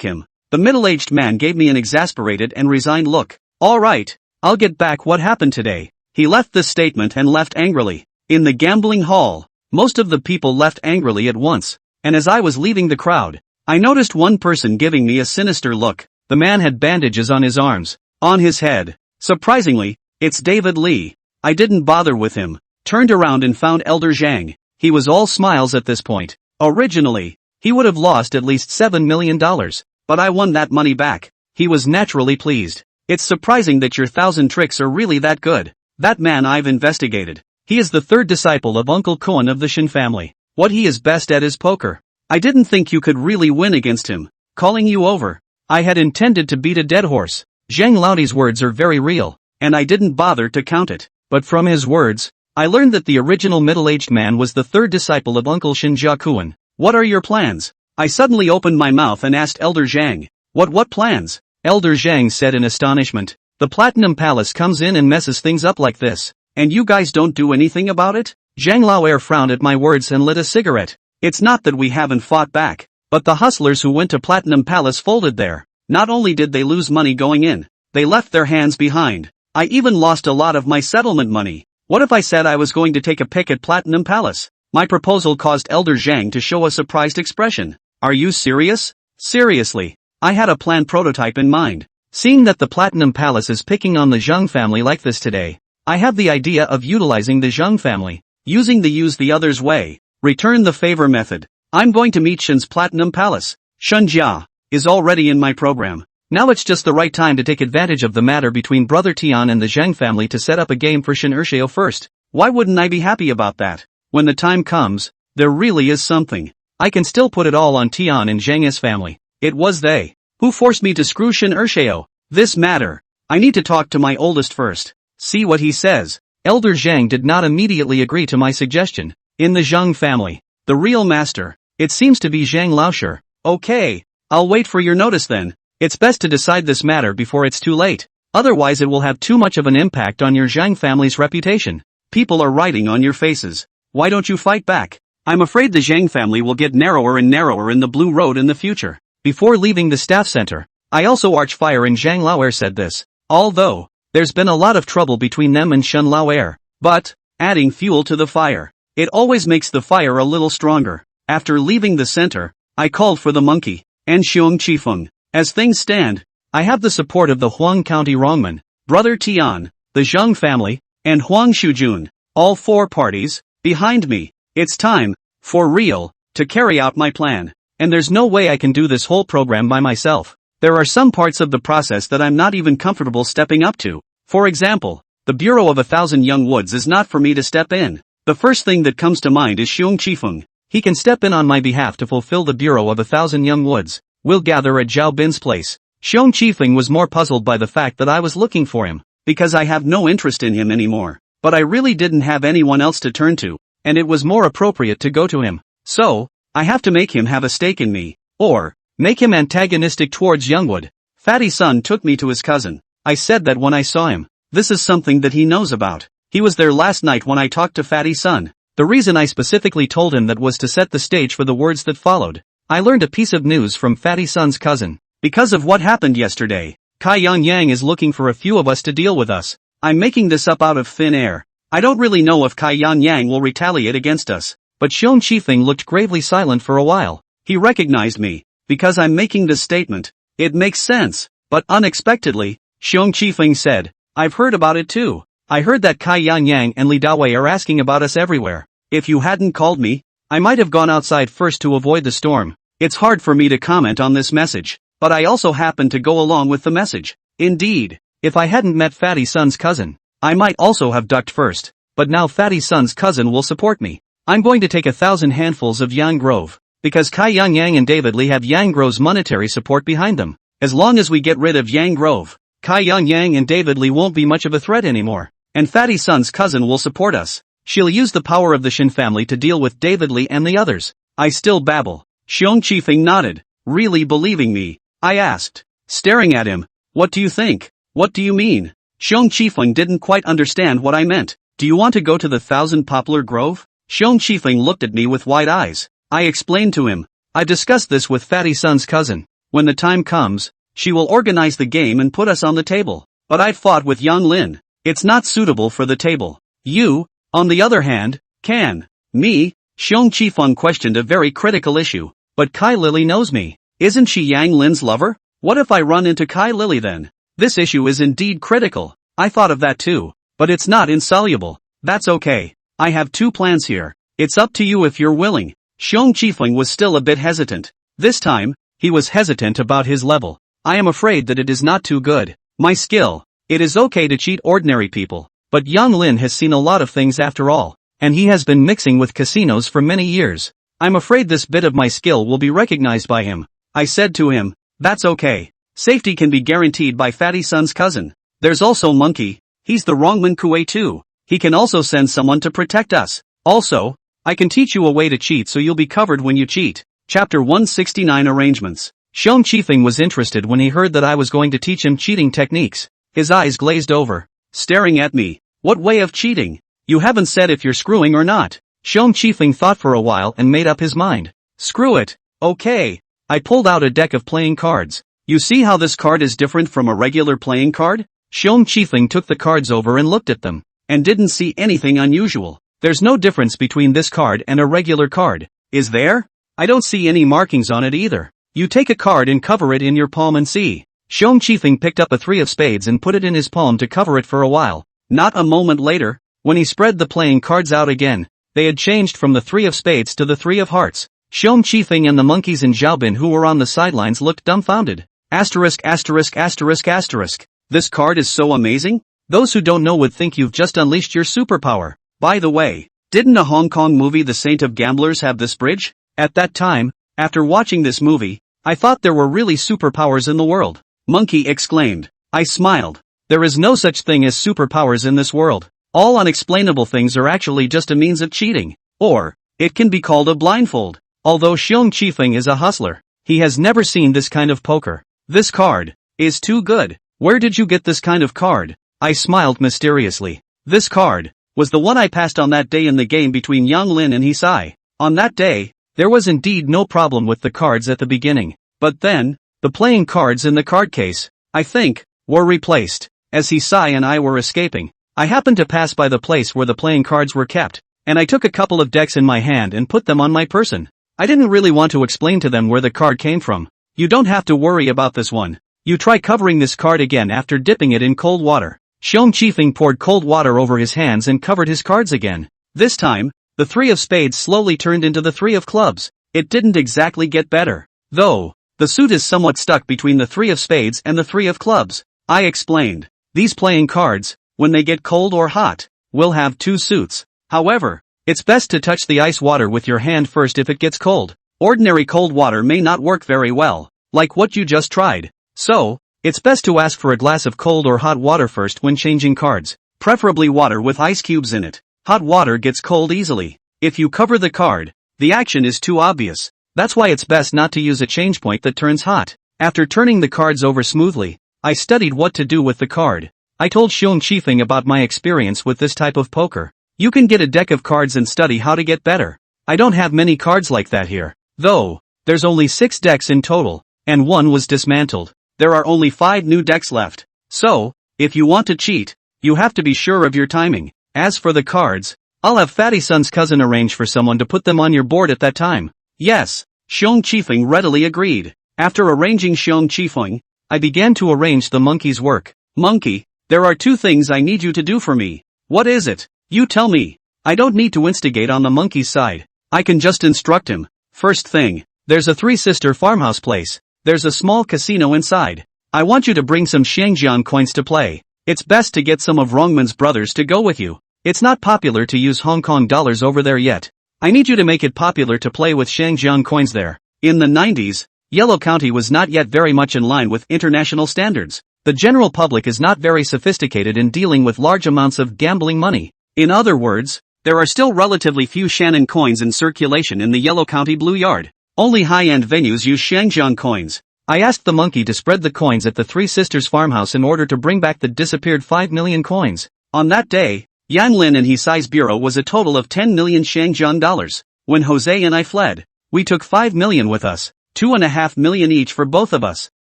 him. The middle-aged man gave me an exasperated and resigned look. Alright, I'll get back what happened today. He left this statement and left angrily. In the gambling hall, most of the people left angrily at once, and as I was leaving the crowd, I noticed one person giving me a sinister look. The man had bandages on his arms, on his head, Surprisingly, it's David Lee. I didn't bother with him, turned around and found Elder Zhang. He was all smiles at this point. Originally, he would have lost at least $7 million, but I won that money back. He was naturally pleased. It's surprising that your 1,000 tricks are really that good. That man I've investigated. He is the third disciple of Uncle Koan of the Shin family. What he is best at is poker. I didn't think you could really win against him. Calling you over. I had intended to beat a dead horse. Zhang Laodi's words are very real, and I didn't bother to count it. But from his words, I learned that the original middle-aged man was the third disciple of Uncle Shin Jiakuan. What are your plans? I suddenly opened my mouth and asked Elder Zhang. What plans? Elder Zhang said in astonishment. The Platinum Palace comes in and messes things up like this, and you guys don't do anything about it? Zhang Laoer frowned at my words and lit a cigarette. It's not that we haven't fought back, but the hustlers who went to Platinum Palace folded there. Not only did they lose money going in, they left their hands behind. I even lost a lot of my settlement money. What if I said I was going to take a pick at Platinum Palace? My proposal caused Elder Zhang to show a surprised expression. Are you serious? Seriously. I had a planned prototype in mind. Seeing that the Platinum Palace is picking on the Zhang family like this today, I have the idea of utilizing the Zhang family, using the use the others way, return the favor method. I'm going to meet Shin's Platinum Palace. Shunjia is already in my program. Now it's just the right time to take advantage of the matter between Brother Tian and the Zhang family to set up a game for Shin Ershio first. Why wouldn't I be happy about that? When the time comes, there really is something. I can still put it all on Tian and Zhang's family. It was they who forced me to screw Shin Ershio. This matter, I need to talk to my oldest first. See what he says. Elder Zhang did not immediately agree to my suggestion. In the Zhang family, the real master, it seems to be Zhang Laosher. Okay, I'll wait for your notice then. It's best to decide this matter before it's too late. Otherwise it will have too much of an impact on your Zhang family's reputation. People are writing on your faces. Why don't you fight back? I'm afraid the Zhang family will get narrower and narrower in the Blue Road in the future. Before leaving the staff center, I also arch fire and Zhang Laoer said this. Although, there's been a lot of trouble between them and Shen Laoer. But, adding fuel to the fire, it always makes the fire a little stronger. After leaving the center, I called for the monkey, and Xiong Qifeng. As things stand, I have the support of the Huang County Rongman, Brother Tian, the Zhang family, and Huang Shujun, all four parties, behind me. It's time, for real, to carry out my plan. And there's no way I can do this whole program by myself. There are some parts of the process that I'm not even comfortable stepping up to. For example, the Bureau of 1,000 Young Woods is not for me to step in. The first thing that comes to mind is Xiong Qifeng. He can step in on my behalf to fulfill the Bureau of 1,000 Young Woods. We'll gather at Zhao Bin's place. Xiong Qifeng was more puzzled by the fact that I was looking for him, because I have no interest in him anymore. But I really didn't have anyone else to turn to, and it was more appropriate to go to him. So, I have to make him have a stake in me, or make him antagonistic towards Youngwood. Fatty Sun took me to his cousin. I said that when I saw him. This is something that he knows about. He was there last night when I talked to Fatty Sun. The reason I specifically told him that was to set the stage for the words that followed. I learned a piece of news from Fatty Sun's cousin. Because of what happened yesterday, Kai Yang is looking for a few of us to deal with us. I'm making this up out of thin air. I don't really know if Kai Yang will retaliate against us. But Xiong Qifeng looked gravely silent for a while. He recognized me, because I'm making this statement. It makes sense. But unexpectedly, Xiong Qifeng said, I've heard about it too. I heard that Kai Yang and Li Dawei are asking about us everywhere. If you hadn't called me, I might have gone outside first to avoid the storm. It's hard for me to comment on this message, but I also happen to go along with the message. Indeed, if I hadn't met Fatty Sun's cousin, I might also have ducked first, but now Fatty Sun's cousin will support me. I'm going to take 1,000 handfuls of Yang Grove, because Kai Yang and David Lee have Yang Grove's monetary support behind them. As long as we get rid of Yang Grove, Kai Yang and David Lee won't be much of a threat anymore, and Fatty Sun's cousin will support us. She'll use the power of the Shin family to deal with David Lee and the others. I still babble. Xiong Qifeng nodded. Really believing me? I asked, staring at him. What do you think? What do you mean? Xiong Qifeng didn't quite understand what I meant. Do you want to go to the 1,000 Poplar Grove? Xiong Qifeng looked at me with wide eyes. I explained to him. I discussed this with Fatty Sun's cousin. When the time comes, she will organize the game and put us on the table. But I fought with Yang Lin. It's not suitable for the table. You, on the other hand, can. Me? Xiong Qifeng questioned a very critical issue. But Kai Lily knows me. Isn't she Yang Lin's lover? What if I run into Kai Lily then? This issue is indeed critical. I thought of that too. But it's not insoluble. That's okay. I have two plans here. It's up to you if you're willing. Xiong Qifeng was still a bit hesitant. This time, he was hesitant about his level. I am afraid that it is not too good. My skill. It is okay to cheat ordinary people. But Yang Lin has seen a lot of things after all. And he has been mixing with casinos for many years. I'm afraid this bit of my skill will be recognized by him. I said to him, that's okay. Safety can be guaranteed by Fatty Sun's cousin. There's also Monkey. He's the wrongman Kuei too. He can also send someone to protect us. Also, I can teach you a way to cheat so you'll be covered when you cheat. Chapter 169 Arrangements. Xiong Qifeng was interested when he heard that I was going to teach him cheating techniques. His eyes glazed over, staring at me. What way of cheating? You haven't said if you're screwing or not. Xiong Qifeng thought for a while and made up his mind. Screw it. Okay. I pulled out a deck of playing cards. You see how this card is different from a regular playing card? Xiong Qifeng took the cards over and looked at them, and didn't see anything unusual. There's no difference between this card and a regular card, is there? I don't see any markings on it either. You take a card and cover it in your palm and see. Xiong Qifeng picked up a 3 of spades and put it in his palm to cover it for a while. Not a moment later, when he spread the playing cards out again, they had changed from the 3 of spades to the 3 of hearts. Xiong Qifeng and the monkeys in Xiaobin who were on the sidelines looked dumbfounded. Asterisk asterisk asterisk asterisk. This card is so amazing? Those who don't know would think you've just unleashed your superpower. By the way, didn't a Hong Kong movie The Saint of Gamblers have this bridge? At that time, after watching this movie, I thought there were really superpowers in the world. Monkey exclaimed. I smiled. There is no such thing as superpowers in this world. All unexplainable things are actually just a means of cheating. Or, it can be called a blindfold. Although Xiong Qifeng is a hustler, he has never seen this kind of poker. This card is too good. Where did you get this kind of card? I smiled mysteriously. This card was the one I passed on that day in the game between Yang Lin and Hisai. On that day, there was indeed no problem with the cards at the beginning. But then, the playing cards in the card case, I think, were replaced. As Hisai and I were escaping, I happened to pass by the place where the playing cards were kept, and I took a couple of decks in my hand and put them on my person. I didn't really want to explain to them where the card came from. You don't have to worry about this one. You try covering this card again after dipping it in cold water. Xiong Qifeng poured cold water over his hands and covered his cards again. This time, the 3 of spades slowly turned into the 3 of clubs. It didn't exactly get better. Though, the suit is somewhat stuck between the 3 of spades and the 3 of clubs. I explained. These playing cards, when they get cold or hot, will have 2 suits. However, it's best to touch the ice water with your hand first if it gets cold. Ordinary cold water may not work very well, like what you just tried. So, it's best to ask for a glass of cold or hot water first when changing cards, preferably water with ice cubes in it. Hot water gets cold easily. If you cover the card, the action is too obvious. That's why it's best not to use a change point that turns hot. After turning the cards over smoothly, I studied what to do with the card. I told Xiong Qifeng about my experience with this type of poker. You can get a deck of cards and study how to get better. I don't have many cards like that here. Though, there's only 6 decks in total, and 1 was dismantled. There are only 5 new decks left. So, if you want to cheat, you have to be sure of your timing. As for the cards, I'll have Fatty Sun's cousin arrange for someone to put them on your board at that time. Yes, Xiong Qifeng readily agreed. After arranging Xiong Qifeng, I began to arrange the monkey's work. Monkey, there are 2 things I need you to do for me. What is it? You tell me. I don't need to instigate on the monkey's side. I can just instruct him. First thing, there's a 3-sister farmhouse place. There's a small casino inside. I want you to bring some Shangjian coins to play. It's best to get some of Rongman's brothers to go with you. It's not popular to use Hong Kong dollars over there yet. I need you to make it popular to play with Shangjian coins there. In the 90s, Yellow County was not yet very much in line with international standards. The general public is not very sophisticated in dealing with large amounts of gambling money. In other words, there are still relatively few Shannon coins in circulation in the Yellow County Blue Yard. Only high-end venues use Shangjian coins. I asked the monkey to spread the coins at the 3 Sisters farmhouse in order to bring back the disappeared 5 million coins. On that day, Yang Lin and Hisai's bureau was a total of 10 million Shangjian dollars. When Jose and I fled, we took 5 million with us, 2.5 million each for both of us.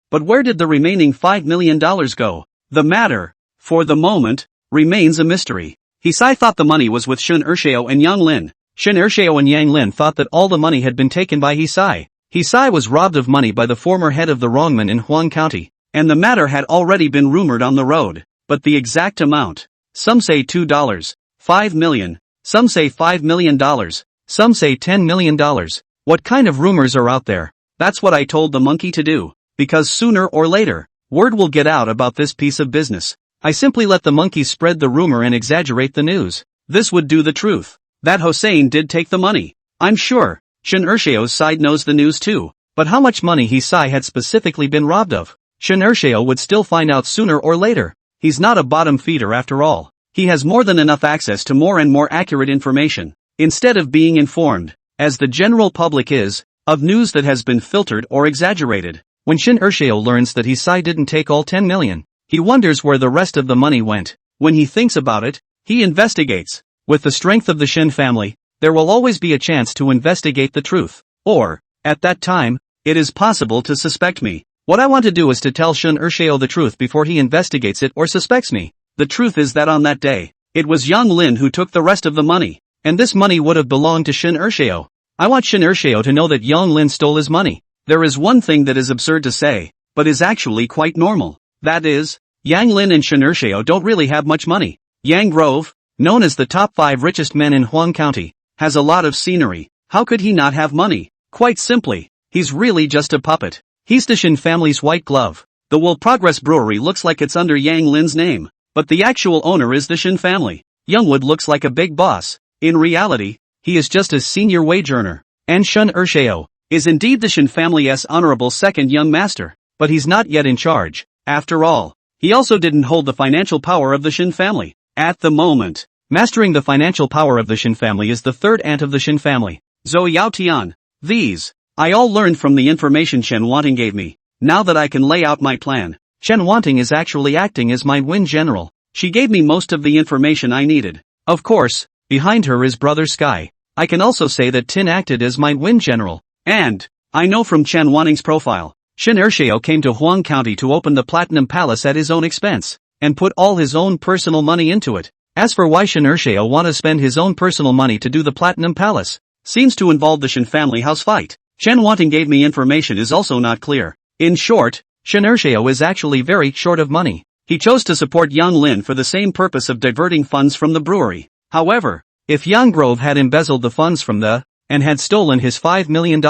But where did the remaining $5 million go? The matter, for the moment, remains a mystery. Hisai thought the money was with Shun Ershio and Yang Lin. Shun Ershio and Yang Lin thought that all the money had been taken by Hisai. Hisai was robbed of money by the former head of the wrongman in Huang County, and the matter had already been rumored on the road. but the exact amount. Some say $2, 5 million, some say $5 million, some say $10 million. What kind of rumors are out there? That's what I told the monkey to do, because sooner or later, word will get out about this piece of business. I simply let the monkey spread the rumor and exaggerate the news. This would do the truth. That Hossein did take the money. I'm sure. Shin Urshao's side knows the news too, but how much money he had specifically been robbed of? Shin Urshao would still find out sooner or later. He's not a bottom feeder after all. He has more than enough access to more and more accurate information, instead of being informed, as the general public is, of news that has been filtered or exaggerated. When Shin Urshao learns that his side didn't take all 10 million, he wonders where the rest of the money went. When he thinks about it, he investigates. With the strength of the Shin family, there will always be a chance to investigate the truth. Or, at that time, it is possible to suspect me. What I want to do is to tell Shin Urshao the truth before he investigates it or suspects me. The truth is that on that day, it was Yang Lin who took the rest of the money, and this money would have belonged to Shin Urshao. I want Shin Urshao to know that Yang Lin stole his money. There is one thing that is absurd to say, but is actually quite normal. That is, Yang Lin and Shin Urshao don't really have much money. Yang Grove, known as the top 5 richest men in Huang County, has a lot of scenery. How could he not have money? Quite simply, he's really just a puppet. He's the Shin family's white glove. The Will Progress Brewery looks like it's under Yang Lin's name, but the actual owner is the Shin family. Youngwood looks like a big boss. In reality, he is just a senior wage earner. And Shin Urshao is indeed the Shin family's honorable second young master, but he's not yet in charge. After all, he also didn't hold the financial power of the Shin family. At the moment, mastering the financial power of the Shin family is the third aunt of the Shin family, Zhou Yaotian. These, I all learned from the information Chen Wanting gave me. Now that I can lay out my plan, Chen Wanting is actually acting as my Wind General. She gave me most of the information I needed. Of course, behind her is Brother Sky. I can also say that Tin acted as my Wind General. And, I know from Chen Wanting's profile, Shin Urshao came to Huang County to open the Platinum Palace at his own expense, and put all his own personal money into it. As for why Shin Urshao want to spend his own personal money to do the Platinum Palace, seems to involve the Shin family house fight. Chen Wanting gave me information is also not clear. In short, Shin Urshao is actually very short of money. He chose to support Yang Lin for the same purpose of diverting funds from the brewery. However, if Yang Grove had embezzled the funds from and had stolen his $5 million,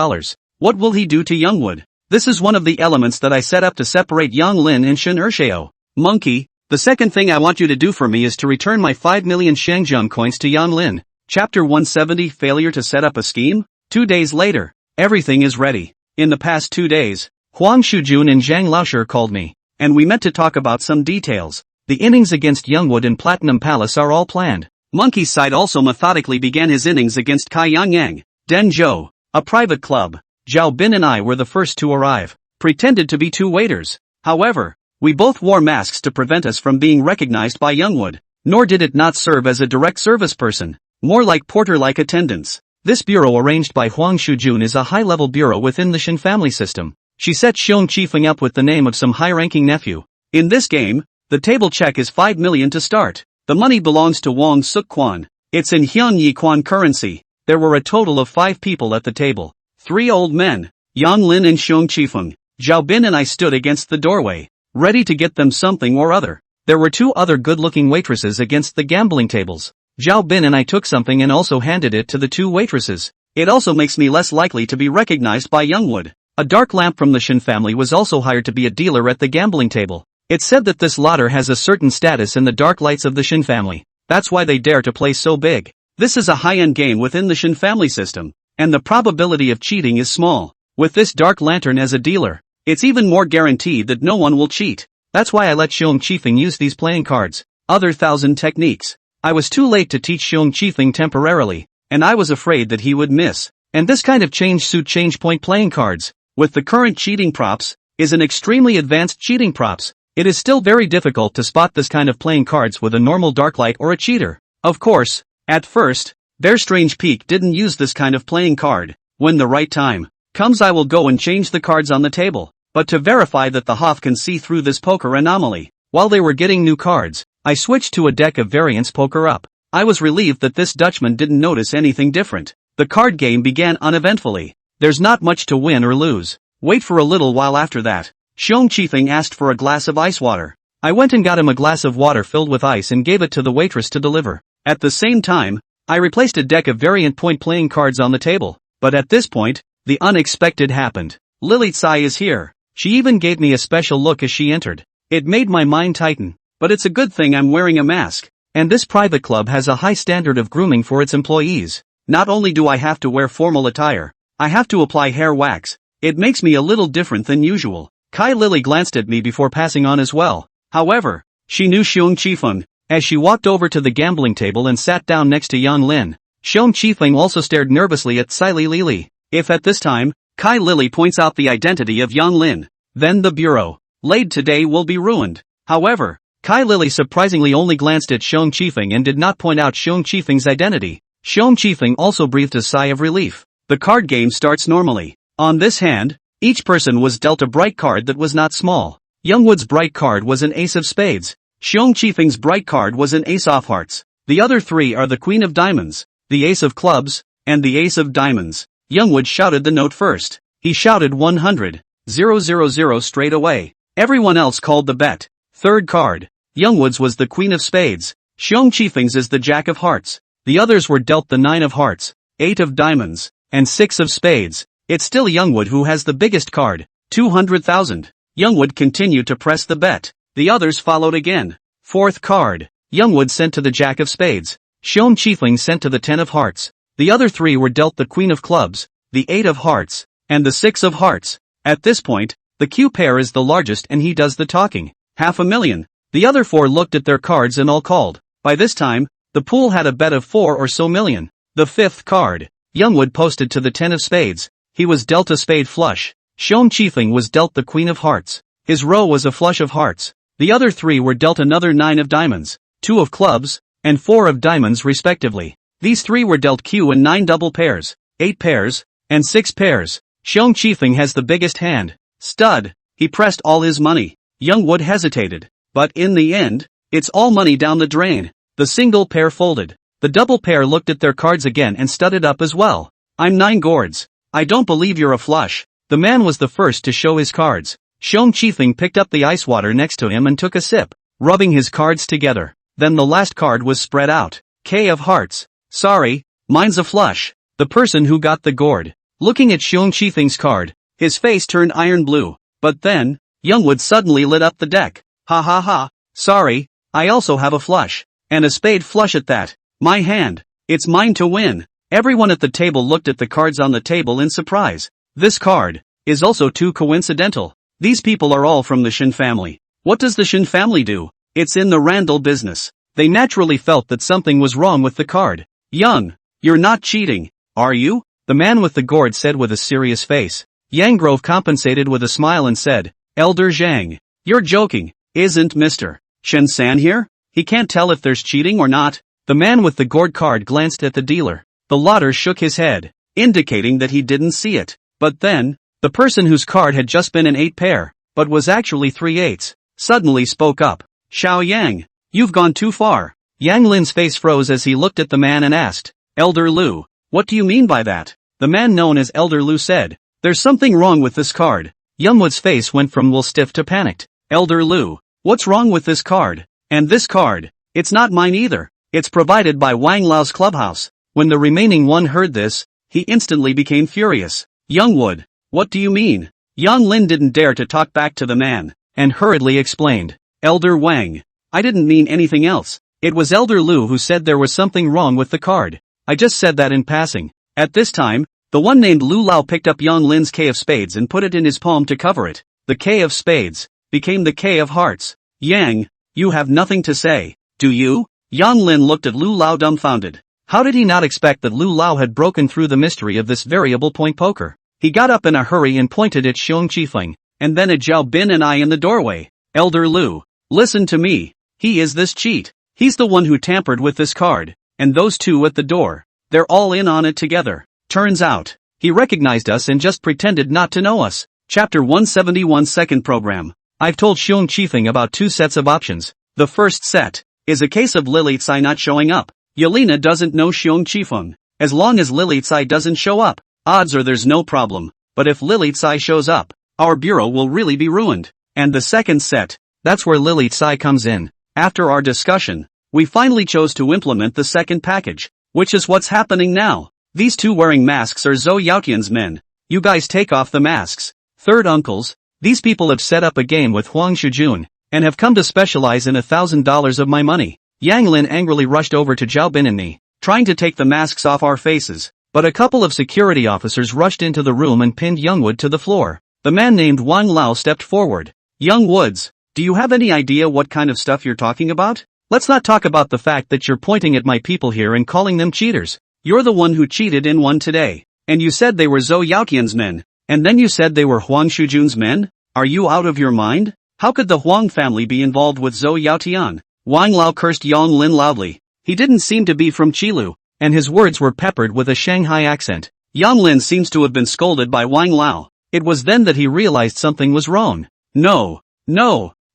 what will he do to Youngwood? This is one of the elements that I set up to separate Yang Lin and Shin Urshao. Monkey, the second thing I want you to do for me is to return my 5 million Shangzheng coins to Yang Lin. Chapter 170 Failure to set up a scheme? 2 days later, everything is ready. In the past 2 days, Huang Shujun and Zhang Laoshi called me, and we met to talk about some details. The innings against Youngwood and Platinum Palace are all planned. Monkey's side also methodically began his innings against Kai Yangyang, Denzhou, a private club. Zhao Bin and I were the first to arrive, pretended to be 2 waiters. However, we both wore masks to prevent us from being recognized by Youngwood, nor did it not serve as a direct service person, more like porter-like attendants. This bureau arranged by Huang Shujun is a high-level bureau within the Shin family system. She set Xiong Qifeng up with the name of some high-ranking nephew. In this game, the table check is 5 million to start. The money belongs to Wang Suk Quan. It's in Hyunyi Quan currency. There were a total of 5 people at the table. 3 old men, Yang Lin and Xiong Qifeng. Zhao Bin and I stood against the doorway, ready to get them something or other. There were 2 other good-looking waitresses against the gambling tables. Zhao Bin and I took something and also handed it to the 2 waitresses. It also makes me less likely to be recognized by Youngwood. A dark lamp from the Shin family was also hired to be a dealer at the gambling table. It's said that this latter has a certain status in the dark lights of the Shin family. That's why they dare to play so big. This is a high-end game within the Shin family system, and the probability of cheating is small. With this dark lantern as a dealer, it's even more guaranteed that no one will cheat. That's why I let Xiong Qifeng use these playing cards. Other 1,000 techniques. I was too late to teach Xiong Qifeng temporarily, and I was afraid that he would miss. And this kind of change point playing cards, with the current cheating props, is an extremely advanced cheating props. It is still very difficult to spot this kind of playing cards with a normal dark light or a cheater. Of course, at first, Bear Strange Peak didn't use this kind of playing card. When the right time comes I will go and change the cards on the table. But to verify that the Hoff can see through this poker anomaly, while they were getting new cards, I switched to a deck of variants poker up. I was relieved that this Dutchman didn't notice anything different. The card game began uneventfully. There's not much to win or lose. Wait for a little while after that. Xiong Qifeng asked for a glass of ice water. I went and got him a glass of water filled with ice and gave it to the waitress to deliver. At the same time, I replaced a deck of variant point playing cards on the table. But at this point, the unexpected happened. Lily Tsai is here. She even gave me a special look as she entered. It made my mind tighten. But it's a good thing I'm wearing a mask. And this private club has a high standard of grooming for its employees. Not only do I have to wear formal attire, I have to apply hair wax. It makes me a little different than usual. Kai Lily glanced at me before passing on as well. However, she knew Xiong Qifeng. As she walked over to the gambling table and sat down next to Yang Lin, Xiong Qifeng also stared nervously at Tsai Lili. If at this time, Kai Lily points out the identity of Yang Lin, then the bureau laid today will be ruined. However, Kai Lily surprisingly only glanced at Xiong Qifeng and did not point out Xiong Qifeng's identity. Xiong Qifeng also breathed a sigh of relief. The card game starts normally. On this hand, each person was dealt a bright card that was not small. Youngwood's bright card was an ace of spades. Xiong Qifeng's bright card was an ace of hearts. The other three are the queen of diamonds, the ace of clubs, and the ace of diamonds. Youngwood shouted the note first. He shouted 100,000 straight away. Everyone else called the bet. Third card. Youngwood's was the queen of spades. Xiong Qifeng's is the jack of hearts. The others were dealt the 9 of hearts, 8 of diamonds, and 6 of spades. It's still Youngwood who has the biggest card, 200,000. Youngwood continued to press the bet. The others followed again. Fourth card. Youngwood sent to the jack of spades. Xiong Qifeng sent to the 10 of hearts. The other three were dealt the queen of clubs, the 8 of hearts, and the 6 of hearts. At this point, the Q pair is the largest and he does the talking. 500,000. The other four looked at their cards and all called. By this time, the pool had a bet of 4 or so million. The fifth card. Youngwood posted to the 10 of spades. He was dealt a spade flush. Xiong Qifeng was dealt the queen of hearts. His row was a flush of hearts. The other three were dealt another 9 of diamonds, 2 of clubs, and 4 of diamonds respectively. These three were dealt Q and 9 double pairs, 8 pairs, and 6 pairs. Xiong Qifeng has the biggest hand. Stud. He pressed all his money. Youngwood hesitated. But in the end, it's all money down the drain. The single pair folded. The double pair looked at their cards again and studded up as well. I'm 9 gourds. I don't believe you're a flush. The man was the first to show his cards. Xiong Qifeng picked up the ice water next to him and took a sip, rubbing his cards together. Then the last card was spread out. K of hearts. Sorry, mine's a flush. The person who got the gourd. Looking at Xiong Qifeng's card, his face turned iron blue. But then, Youngwood suddenly lit up the deck. Ha ha ha. Sorry, I also have a flush. And a spade flush at that. My hand. It's mine to win. Everyone at the table looked at the cards on the table in surprise. This card is also too coincidental. These people are all from the Shin family. What does the Shin family do? It's in the Randall business. They naturally felt that something was wrong with the card. Young, you're not cheating, are you? The man with the gourd said with a serious face. Yang Grove compensated with a smile and said, Elder Zhang, you're joking, isn't Mr. Shen-san here? He can't tell if there's cheating or not. The man with the gourd card glanced at the dealer. The latter shook his head, indicating that he didn't see it. But then, the person whose card had just been an 8 pair, but was actually 3 8s, suddenly spoke up. Xiao Yang, you've gone too far. Yang Lin's face froze as he looked at the man and asked, Elder Lu, what do you mean by that? The man known as Elder Lu said, there's something wrong with this card. Youngwood's face went from wool stiff to panicked. Elder Lu, what's wrong with this card? And this card? It's not mine either. It's provided by Wang Lao's clubhouse. When the remaining one heard this, he instantly became furious. Youngwood, what do you mean? Yang Lin didn't dare to talk back to the man, and hurriedly explained. Elder Wang, I didn't mean anything else. It was Elder Lu who said there was something wrong with the card. I just said that in passing. At this time, the one named Lu Lao picked up Yang Lin's K of spades and put it in his palm to cover it. The K of spades became the K of hearts. Yang, you have nothing to say, do you? Yang Lin looked at Lu Lao dumbfounded. How did he not expect that Lu Lao had broken through the mystery of this variable point poker? He got up in a hurry and pointed at Xiong Qifeng, and then at Zhao Bin and I in the doorway. Elder Lu, listen to me. He is this cheat. He's the one who tampered with this card, and those two at the door. They're all in on it together. Turns out, he recognized us and just pretended not to know us. Chapter 171 Second Program. I've told Xiong Qifeng about 2 sets of options. The first set is a case of Lily Tsai not showing up. Yelena doesn't know Xiong Qifeng. As long as Lily Tsai doesn't show up, odds are there's no problem. But if Lily Tsai shows up, our bureau will really be ruined. And the second set That's where Lily Tsai comes in. After our discussion, we finally chose to implement the second package, which is what's happening now. These two wearing masks are Zhou Yaotian's men. You guys take off the masks. Third uncles, these people have set up a game with Huang Shujun, and have come to specialize in $1,000 of my money. Yang Lin angrily rushed over to Zhao Bin and me, trying to take the masks off our faces, but a couple of security officers rushed into the room and pinned Youngwood to the floor. The man named Wang Lao stepped forward. Young Woods, do you have any idea what kind of stuff you're talking about? Let's not talk about the fact that you're pointing at my people here and calling them cheaters. You're the one who cheated in one today. And you said they were Zhou Yaotian's men. And then you said they were Huang Shujun's men? Are you out of your mind? How could the Huang family be involved with Zhou Yaotian? Wang Lao cursed Yang Lin loudly. He didn't seem to be from Qilu, and his words were peppered with a Shanghai accent. Yang Lin seems to have been scolded by Wang Lao. It was then that he realized something was wrong. No,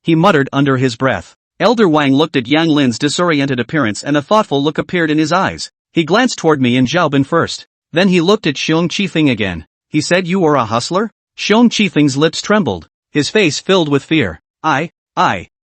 he muttered under his breath. Elder Wang looked at Yang Lin's disoriented appearance and a thoughtful look appeared in his eyes. He glanced toward me and Zhao Bin first. Then he looked at Xiong Qifeng again. He said, you are a hustler? Xiong Qifeng's lips trembled. His face filled with fear. I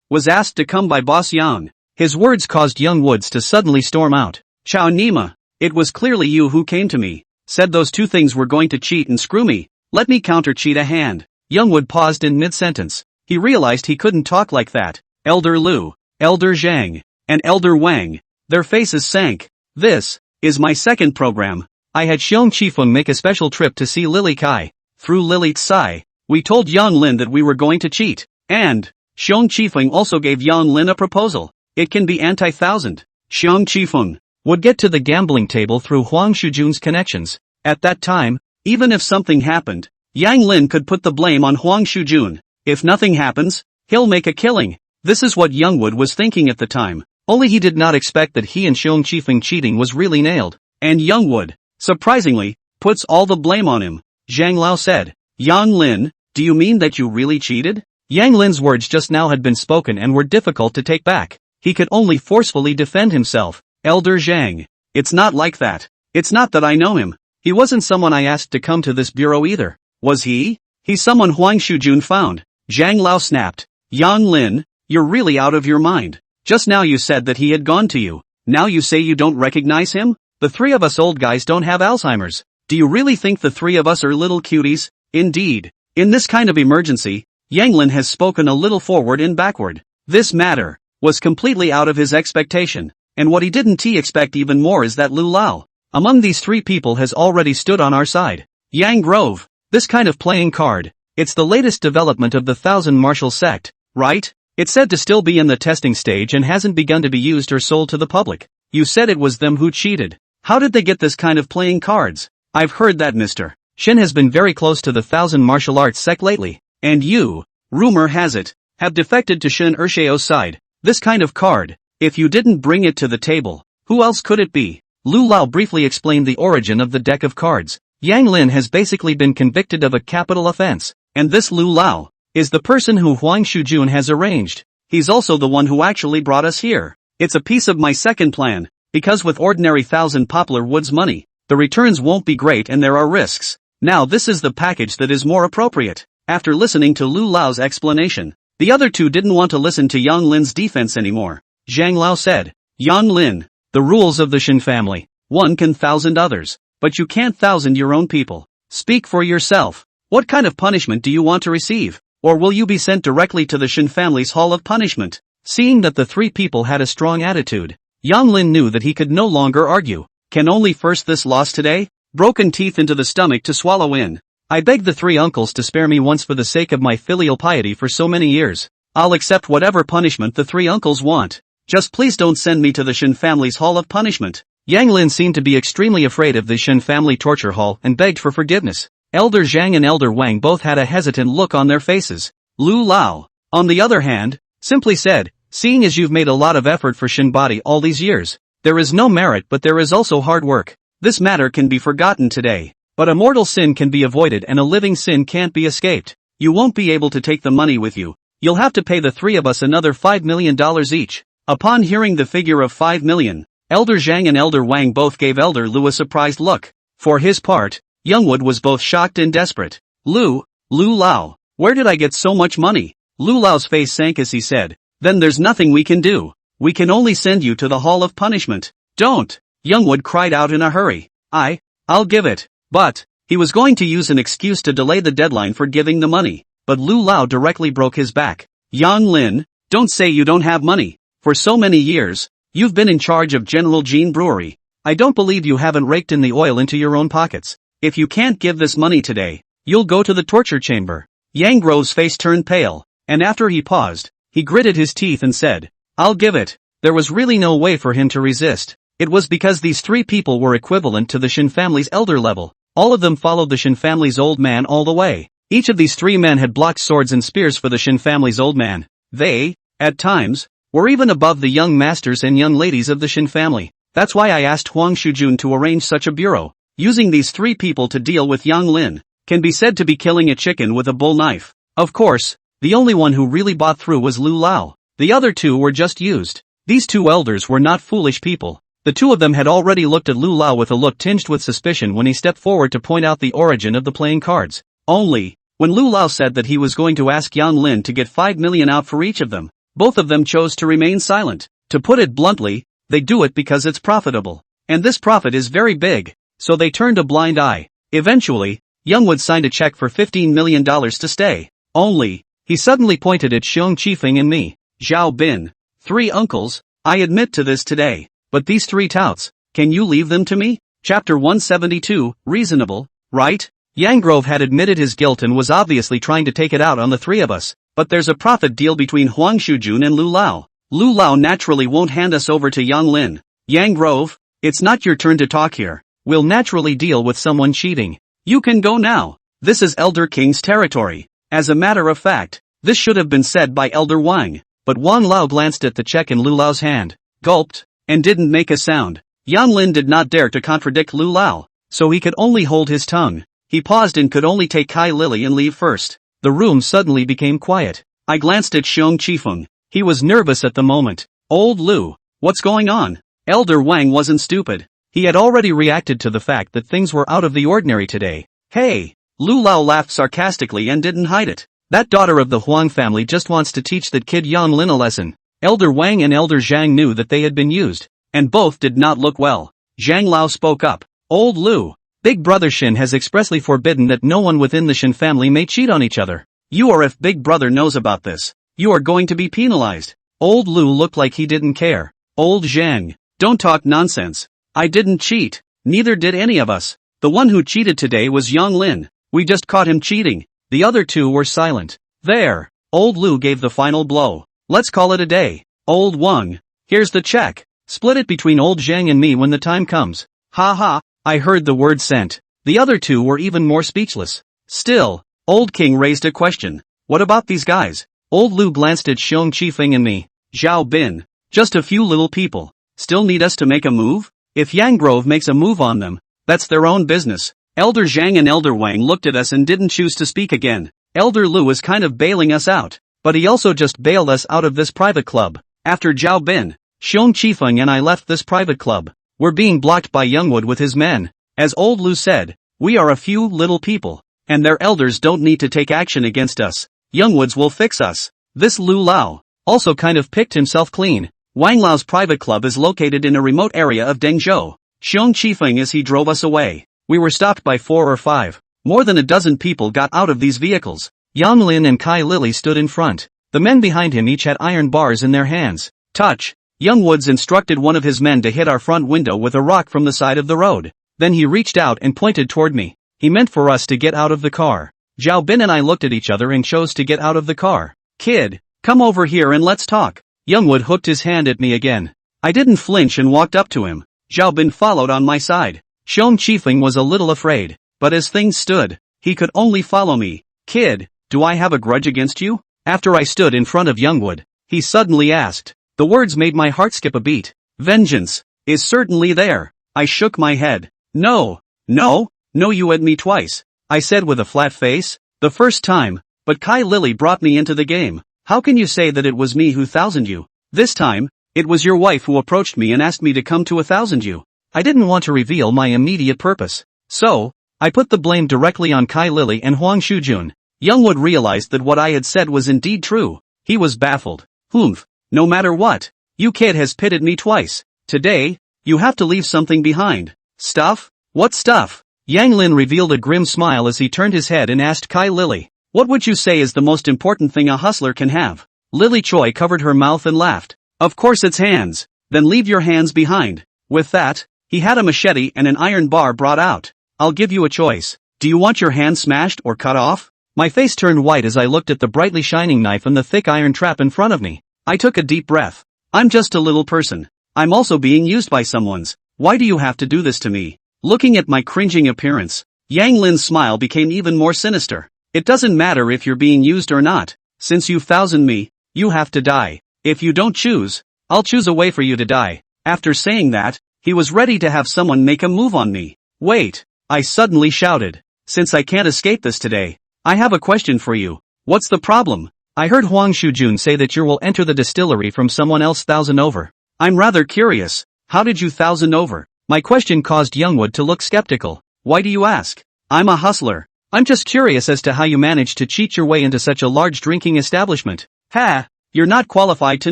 was asked to come by Boss Yang. His words caused young Woods to suddenly storm out. Chao Nima, it was clearly you who came to me. Said those two things were going to cheat and screw me. Let me counter-cheat a hand. Youngwood paused in mid-sentence. He realized he couldn't talk like that. Elder Lu, Elder Zhang, and Elder Wang. Their faces sank. This is my second program. I had Xiong Qifeng make a special trip to see Lily Kai. Through Lily Tsai, we told Yang Lin that we were going to cheat. And Xiong Qifeng also gave Yang Lin a proposal. It can be anti-thousand. Xiong Qifeng would get to the gambling table through Huang Shujun's connections. At that time, even if something happened, Yang Lin could put the blame on Huang Shujun. If nothing happens, he'll make a killing. This is what Youngwood was thinking at the time. Only he did not expect that he and Xiong Qifeng cheating was really nailed. And Youngwood, surprisingly, puts all the blame on him. Zhang Lao said, Yang Lin, do you mean that you really cheated? Yang Lin's words just now had been spoken and were difficult to take back. He could only forcefully defend himself. Elder Zhang, it's not like that. It's not that I know him. He wasn't someone I asked to come to this bureau either. Was he? He's someone Huang Shujun found. Zhang Lao snapped. Yang Lin, you're really out of your mind. Just now you said that he had gone to you. Now you say you don't recognize him? The three of us old guys don't have Alzheimer's. Do you really think the three of us are little cuties? Indeed. In this kind of emergency, Yang Lin has spoken a little forward and backward. This matter was completely out of his expectation. And what he didn't expect even more is that Lu Lao, among these three people, has already stood on our side. Yang Grove. This kind of playing card, it's the latest development of the Thousand Martial Sect, right? It's said to still be in the testing stage and hasn't begun to be used or sold to the public. You said it was them who cheated. How did they get this kind of playing cards? I've heard that Mr. Shin has been very close to the Thousand Martial Arts sect lately. And you, rumor has it, have defected to Shin Urshao's side. This kind of card, if you didn't bring it to the table, who else could it be? Lu Lao briefly explained the origin of the deck of cards. Yang Lin has basically been convicted of a capital offense, and this Lu Lao is the person who Huang Shujun has arranged. He's also the one who actually brought us here. It's a piece of my second plan, because with ordinary Thousand Poplar Woods money, the returns won't be great and there are risks. Now this is the package that is more appropriate. After listening to Lu Lao's explanation, the other two didn't want to listen to Yang Lin's defense anymore. Zhang Lao said, Yang Lin, the rules of the Shin family. One can thousand others, but you can't thousand your own people. Speak for yourself. What kind of punishment do you want to receive? Or will you be sent directly to the Shin family's hall of punishment? Seeing that the three people had a strong attitude, Yang Lin knew that he could no longer argue. Can only first this loss today? Broken teeth into the stomach to swallow in. I beg the three uncles to spare me once for the sake of my filial piety for so many years. I'll accept whatever punishment the three uncles want. Just please don't send me to the Shin family's hall of punishment. Yang Lin seemed to be extremely afraid of the Shin family torture hall and begged for forgiveness. Elder Zhang and Elder Wang both had a hesitant look on their faces. Lu Lao, on the other hand, simply said, seeing as you've made a lot of effort for Shin body all these years, there is no merit but there is also hard work. This matter can be forgotten today. But a mortal sin can be avoided and a living sin can't be escaped. You won't be able to take the money with you. You'll have to pay the three of us another $5 million each. Upon hearing the figure of $5 million, Elder Zhang and Elder Wang both gave Elder Lu a surprised look. For his part, Youngwood was both shocked and desperate. Lu Lao, where did I get so much money? Lu Lao's face sank as he said, then there's nothing we can do. We can only send you to the Hall of Punishment. Don't! Youngwood cried out in a hurry. I'll give it. But, he was going to use an excuse to delay the deadline for giving the money. But Lu Lao directly broke his back. Yang Lin, don't say you don't have money. For so many years, you've been in charge of General Jean Brewery. I don't believe you haven't raked in the oil into your own pockets. If you can't give this money today, you'll go to the torture chamber. Yang Grove's face turned pale, and after he paused, he gritted his teeth and said, I'll give it. There was really no way for him to resist. It was because these three people were equivalent to the Shin family's elder level. All of them followed the Shin family's old man all the way. Each of these three men had blocked swords and spears for the Shin family's old man. They, at times, were even above the young masters and young ladies of the Shin family. That's why I asked Huang Shujun to arrange such a bureau. Using these three people to deal with Yang Lin can be said to be killing a chicken with a bull knife. Of course, the only one who really bought through was Lu Lao. The other two were just used. These two elders were not foolish people. The two of them had already looked at Lu Lao with a look tinged with suspicion when he stepped forward to point out the origin of the playing cards. Only, when Lu Lao said that he was going to ask Yang Lin to get 5 million out for each of them, both of them chose to remain silent. To put it bluntly, they do it because it's profitable. And this profit is very big, so they turned a blind eye. Eventually, Youngwood signed a check for $15 million to stay. Only, he suddenly pointed at Xiong Qifeng and me. Zhao Bin. 3 uncles, I admit to this today. But these 3 touts, can you leave them to me? Chapter 172, reasonable, right? Yang Grove had admitted his guilt and was obviously trying to take it out on the 3 of us. But there's a profit deal between Huang Shujun and Lu Lao. Lu Lao naturally won't hand us over to Yang Lin. Yang Grove, it's not your turn to talk here. We'll naturally deal with someone cheating. You can go now. This is Elder King's territory. As a matter of fact, this should have been said by Elder Wang. But Wang Lao glanced at the check in Lu Lao's hand, gulped, and didn't make a sound. Yang Lin did not dare to contradict Lu Lao, so he could only hold his tongue. He paused and could only take Kai Lily and leave first. The room suddenly became quiet. I glanced at Xiong Qifeng. He was nervous at the moment. Old Lu, what's going on? Elder Wang wasn't stupid. He had already reacted to the fact that things were out of the ordinary today. Hey! Lu Lao laughed sarcastically and didn't hide it. That daughter of the Huang family just wants to teach that kid Yang Lin a lesson. Elder Wang and Elder Zhang knew that they had been used, and both did not look well. Zhang Lao spoke up. Old Lu, Big Brother Shin has expressly forbidden that no one within the Shin family may cheat on each other. You or if Big Brother knows about this, you are going to be penalized. Old Lu looked like he didn't care. Old Zhang, don't talk nonsense. I didn't cheat. Neither did any of us. The one who cheated today was Yang Lin. We just caught him cheating. The other two were silent. There. Old Lu gave the final blow. Let's call it a day. Old Wang, here's the check. Split it between Old Zhang and me when the time comes. Ha ha, I heard the word sent. The other two were even more speechless. Still, Old King raised a question. What about these guys? Old Lu glanced at Xiong Qifeng and me. Zhao Bin. Just a few little people. Still need us to make a move? If Yang Grove makes a move on them, that's their own business. Elder Zhang and Elder Wang looked at us and didn't choose to speak again. Elder Lu is kind of bailing us out, but he also just bailed us out of this private club. After Zhao Bin, Xiong Qifeng and I left this private club. We're being blocked by Youngwood with his men. As Old Lu said, we are a few little people, and their elders don't need to take action against us. Youngwoods will fix us. This Lu Lao also kind of picked himself clean. Wang Lao's private club is located in a remote area of Dengzhou. Xiong Qifeng as he drove us away. We were stopped by 4 or 5. More than a dozen people got out of these vehicles. Yang Lin and Kai Lily stood in front. The men behind him each had iron bars in their hands. Touch. Youngwoods instructed one of his men to hit our front window with a rock from the side of the road. Then he reached out and pointed toward me. He meant for us to get out of the car. Zhao Bin and I looked at each other and chose to get out of the car. Kid, come over here and let's talk. Youngwood hooked his hand at me again. I didn't flinch and walked up to him. Zhao Bin followed on my side. Xiong Qifeng was a little afraid, but as things stood, he could only follow me. Kid, do I have a grudge against you? After I stood in front of Youngwood, he suddenly asked. The words made my heart skip a beat. Vengeance is certainly there. I shook my head. No, you at me twice, I said with a flat face. The first time, but Kai Lily brought me into the game. How can you say that it was me who thousanded you? This time, it was your wife who approached me and asked me to come to 1,000 you. I didn't want to reveal my immediate purpose. So, I put the blame directly on Kai Lily and Huang Shujun. Youngwood realized that what I had said was indeed true. He was baffled. Humph. No matter what. You kid has pitted me twice. Today, you have to leave something behind. Stuff? What stuff? Yang Lin revealed a grim smile as he turned his head and asked Kai Lily. What would you say is the most important thing a hustler can have? Lily Choi covered her mouth and laughed. Of course it's hands. Then leave your hands behind. With that, he had a machete and an iron bar brought out. I'll give you a choice. Do you want your hand smashed or cut off? My face turned white as I looked at the brightly shining knife and the thick iron trap in front of me. I took a deep breath. I'm just a little person. I'm also being used by someone's. Why do you have to do this to me? Looking at my cringing appearance, Yang Lin's smile became even more sinister. It doesn't matter if you're being used or not. Since you've thousand me, you have to die. If you don't choose, I'll choose a way for you to die. After saying that, he was ready to have someone make a move on me. Wait, I suddenly shouted. Since I can't escape this today, I have a question for you. What's the problem? I heard Huang Shujun say that you will enter the distillery from someone else thousand over. I'm rather curious. How did you thousand over? My question caused Youngwood to look skeptical. Why do you ask? I'm a hustler. I'm just curious as to how you managed to cheat your way into such a large drinking establishment. Ha! You're not qualified to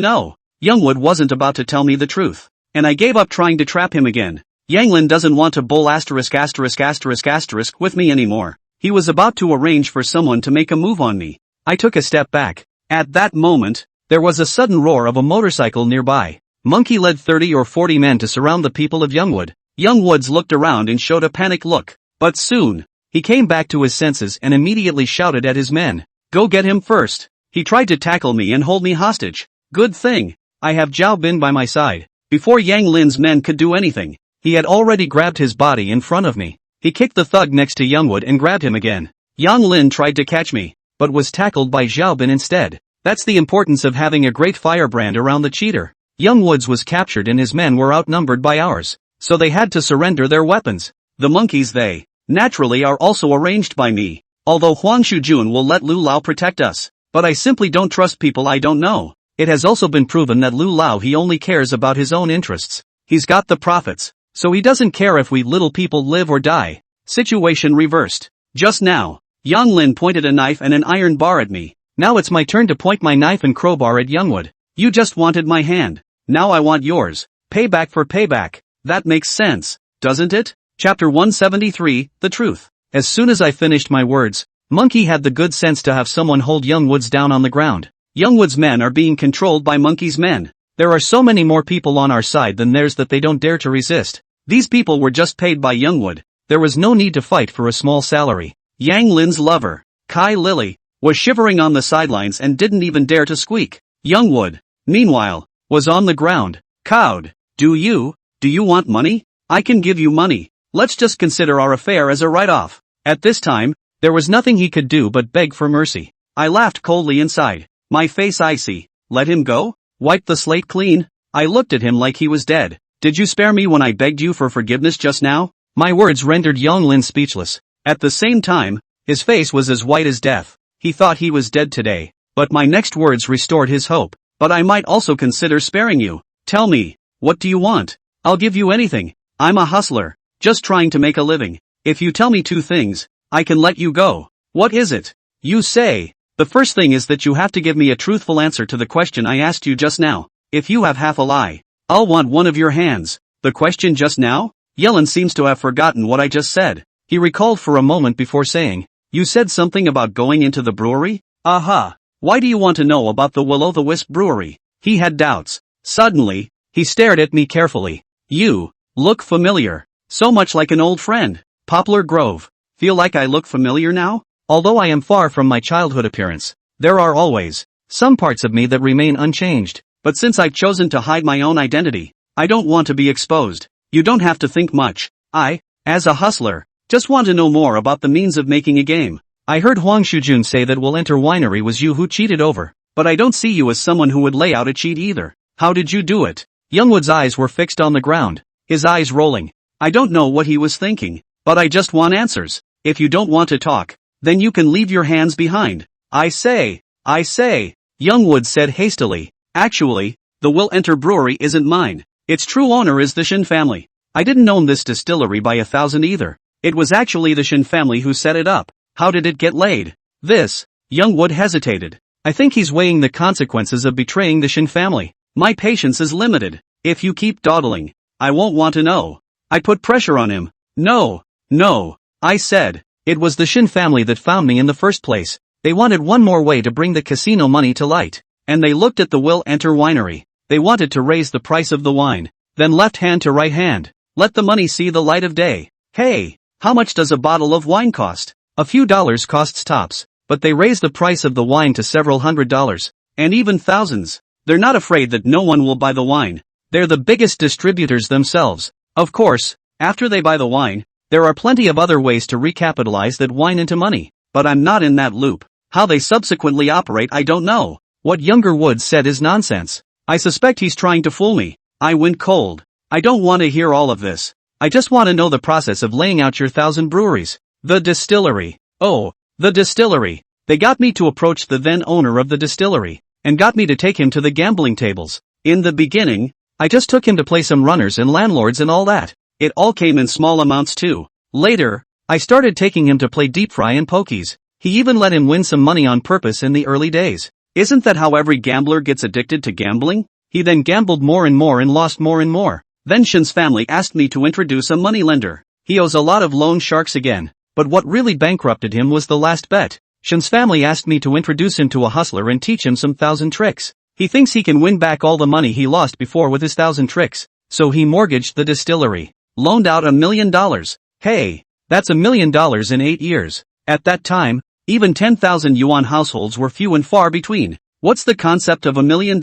know. Youngwood wasn't about to tell me the truth. And I gave up trying to trap him again. Yanglin doesn't want to bowl ***** with me anymore. He was about to arrange for someone to make a move on me. I took a step back. At that moment, there was a sudden roar of a motorcycle nearby. Monkey led 30 or 40 men to surround the people of Youngwood. Youngwoods looked around and showed a panicked look. But soon, he came back to his senses and immediately shouted at his men. Go get him first. He tried to tackle me and hold me hostage. Good thing. I have Zhao Bin by my side. Before Yang Lin's men could do anything, he had already grabbed his body in front of me. He kicked the thug next to Youngwood and grabbed him again. Yang Lin tried to catch me, but was tackled by Zhao Bin instead. That's the importance of having a great firebrand around the cheater. Youngwoods was captured and his men were outnumbered by ours, so they had to surrender their weapons. The monkeys naturally are also arranged by me. Although Huang Shujun will let Lu Lao protect us, but I simply don't trust people I don't know. It has also been proven that Lu Lao he only cares about his own interests. He's got the profits, so he doesn't care if we little people live or die. Situation reversed. Just now, Yang Lin pointed a knife and an iron bar at me. Now it's my turn to point my knife and crowbar at Youngwood. You just wanted my hand. Now I want yours. Payback for payback. That makes sense, doesn't it? Chapter 173, The Truth. As soon as I finished my words, Monkey had the good sense to have someone hold Youngwoods down on the ground. Youngwood's men are being controlled by Monkey's men. There are so many more people on our side than theirs that they don't dare to resist. These people were just paid by Youngwood. There was no need to fight for a small salary. Yang Lin's lover, Kai Lily, was shivering on the sidelines and didn't even dare to squeak. Youngwood, meanwhile, was on the ground, cowed. Do you want money? I can give you money. Let's just consider our affair as a write-off. At this time, there was nothing he could do but beg for mercy. I laughed coldly inside, my face icy. Let him go? Wipe the slate clean? I looked at him like he was dead. Did you spare me when I begged you for forgiveness just now? My words rendered Yang Lin speechless. At the same time, his face was as white as death. He thought he was dead today. But my next words restored his hope. But I might also consider sparing you. Tell me, what do you want? I'll give you anything. I'm a hustler, just trying to make a living. If you tell me two things, I can let you go. What is it? You say. The first thing is that you have to give me a truthful answer to the question I asked you just now. If you have half a lie, I'll want one of your hands. The question just now? Yellen seems to have forgotten what I just said. He recalled for a moment before saying, you said something about going into the brewery? Aha. Why do you want to know about the Will-O-the-Wisp brewery? He had doubts. Suddenly, he stared at me carefully. You look familiar. So much like an old friend. Poplar Grove. Feel like I look familiar now? Although I am far from my childhood appearance, there are always some parts of me that remain unchanged. But since I've chosen to hide my own identity, I don't want to be exposed. You don't have to think much. I, as a hustler, just want to know more about the means of making a game. I heard Huang Shujun say that Will Enter Winery was you who cheated over, but I don't see you as someone who would lay out a cheat either. How did you do it? Youngwood's eyes were fixed on the ground, his eyes rolling. I don't know what he was thinking, but I just want answers. If you don't want to talk, then you can leave your hands behind. I say, Youngwood said hastily. Actually, the Will Enter Brewery isn't mine. Its true owner is the Shin family. I didn't own this distillery by 1,000 either. It was actually the Shin family who set it up. How did it get laid? This, Youngwood hesitated. I think he's weighing the consequences of betraying the Shin family. My patience is limited. If you keep dawdling, I won't want to know. I put pressure on him. No, I said. It was the Shin family that found me in the first place. They wanted one more way to bring the casino money to light. And they looked at the Will Enter winery. They wanted to raise the price of the wine. Then left hand to right hand. Let the money see the light of day. Hey, how much does a bottle of wine cost? A few dollars costs tops. But they raise the price of the wine to several $100s. And even thousands. They're not afraid that no one will buy the wine. They're the biggest distributors themselves. Of course, after they buy the wine, there are plenty of other ways to recapitalize that wine into money. But I'm not in that loop. How they subsequently operate I don't know. What Younger Wood said is nonsense. I suspect he's trying to fool me. I went cold. I don't want to hear all of this. I just want to know the process of laying out your 1,000 breweries. The distillery. Oh, the distillery. They got me to approach the then owner of the distillery, and got me to take him to the gambling tables. In the beginning, I just took him to play some runners and landlords and all that. It all came in small amounts too. Later, I started taking him to play deep fry and pokies. He even let him win some money on purpose in the early days. Isn't that how every gambler gets addicted to gambling? He then gambled more and lost more and more. Then Shin's family asked me to introduce a moneylender. He owes a lot of loan sharks again. But what really bankrupted him was the last bet. Shin's family asked me to introduce him to a hustler and teach him some 1,000 tricks. He thinks he can win back all the money he lost before with his 1,000 tricks. So he mortgaged the distillery. Loaned out $1 million. Hey, that's $1 million in 8 years. At that time, even 10,000 yuan households were few and far between. What's the concept of $1 million?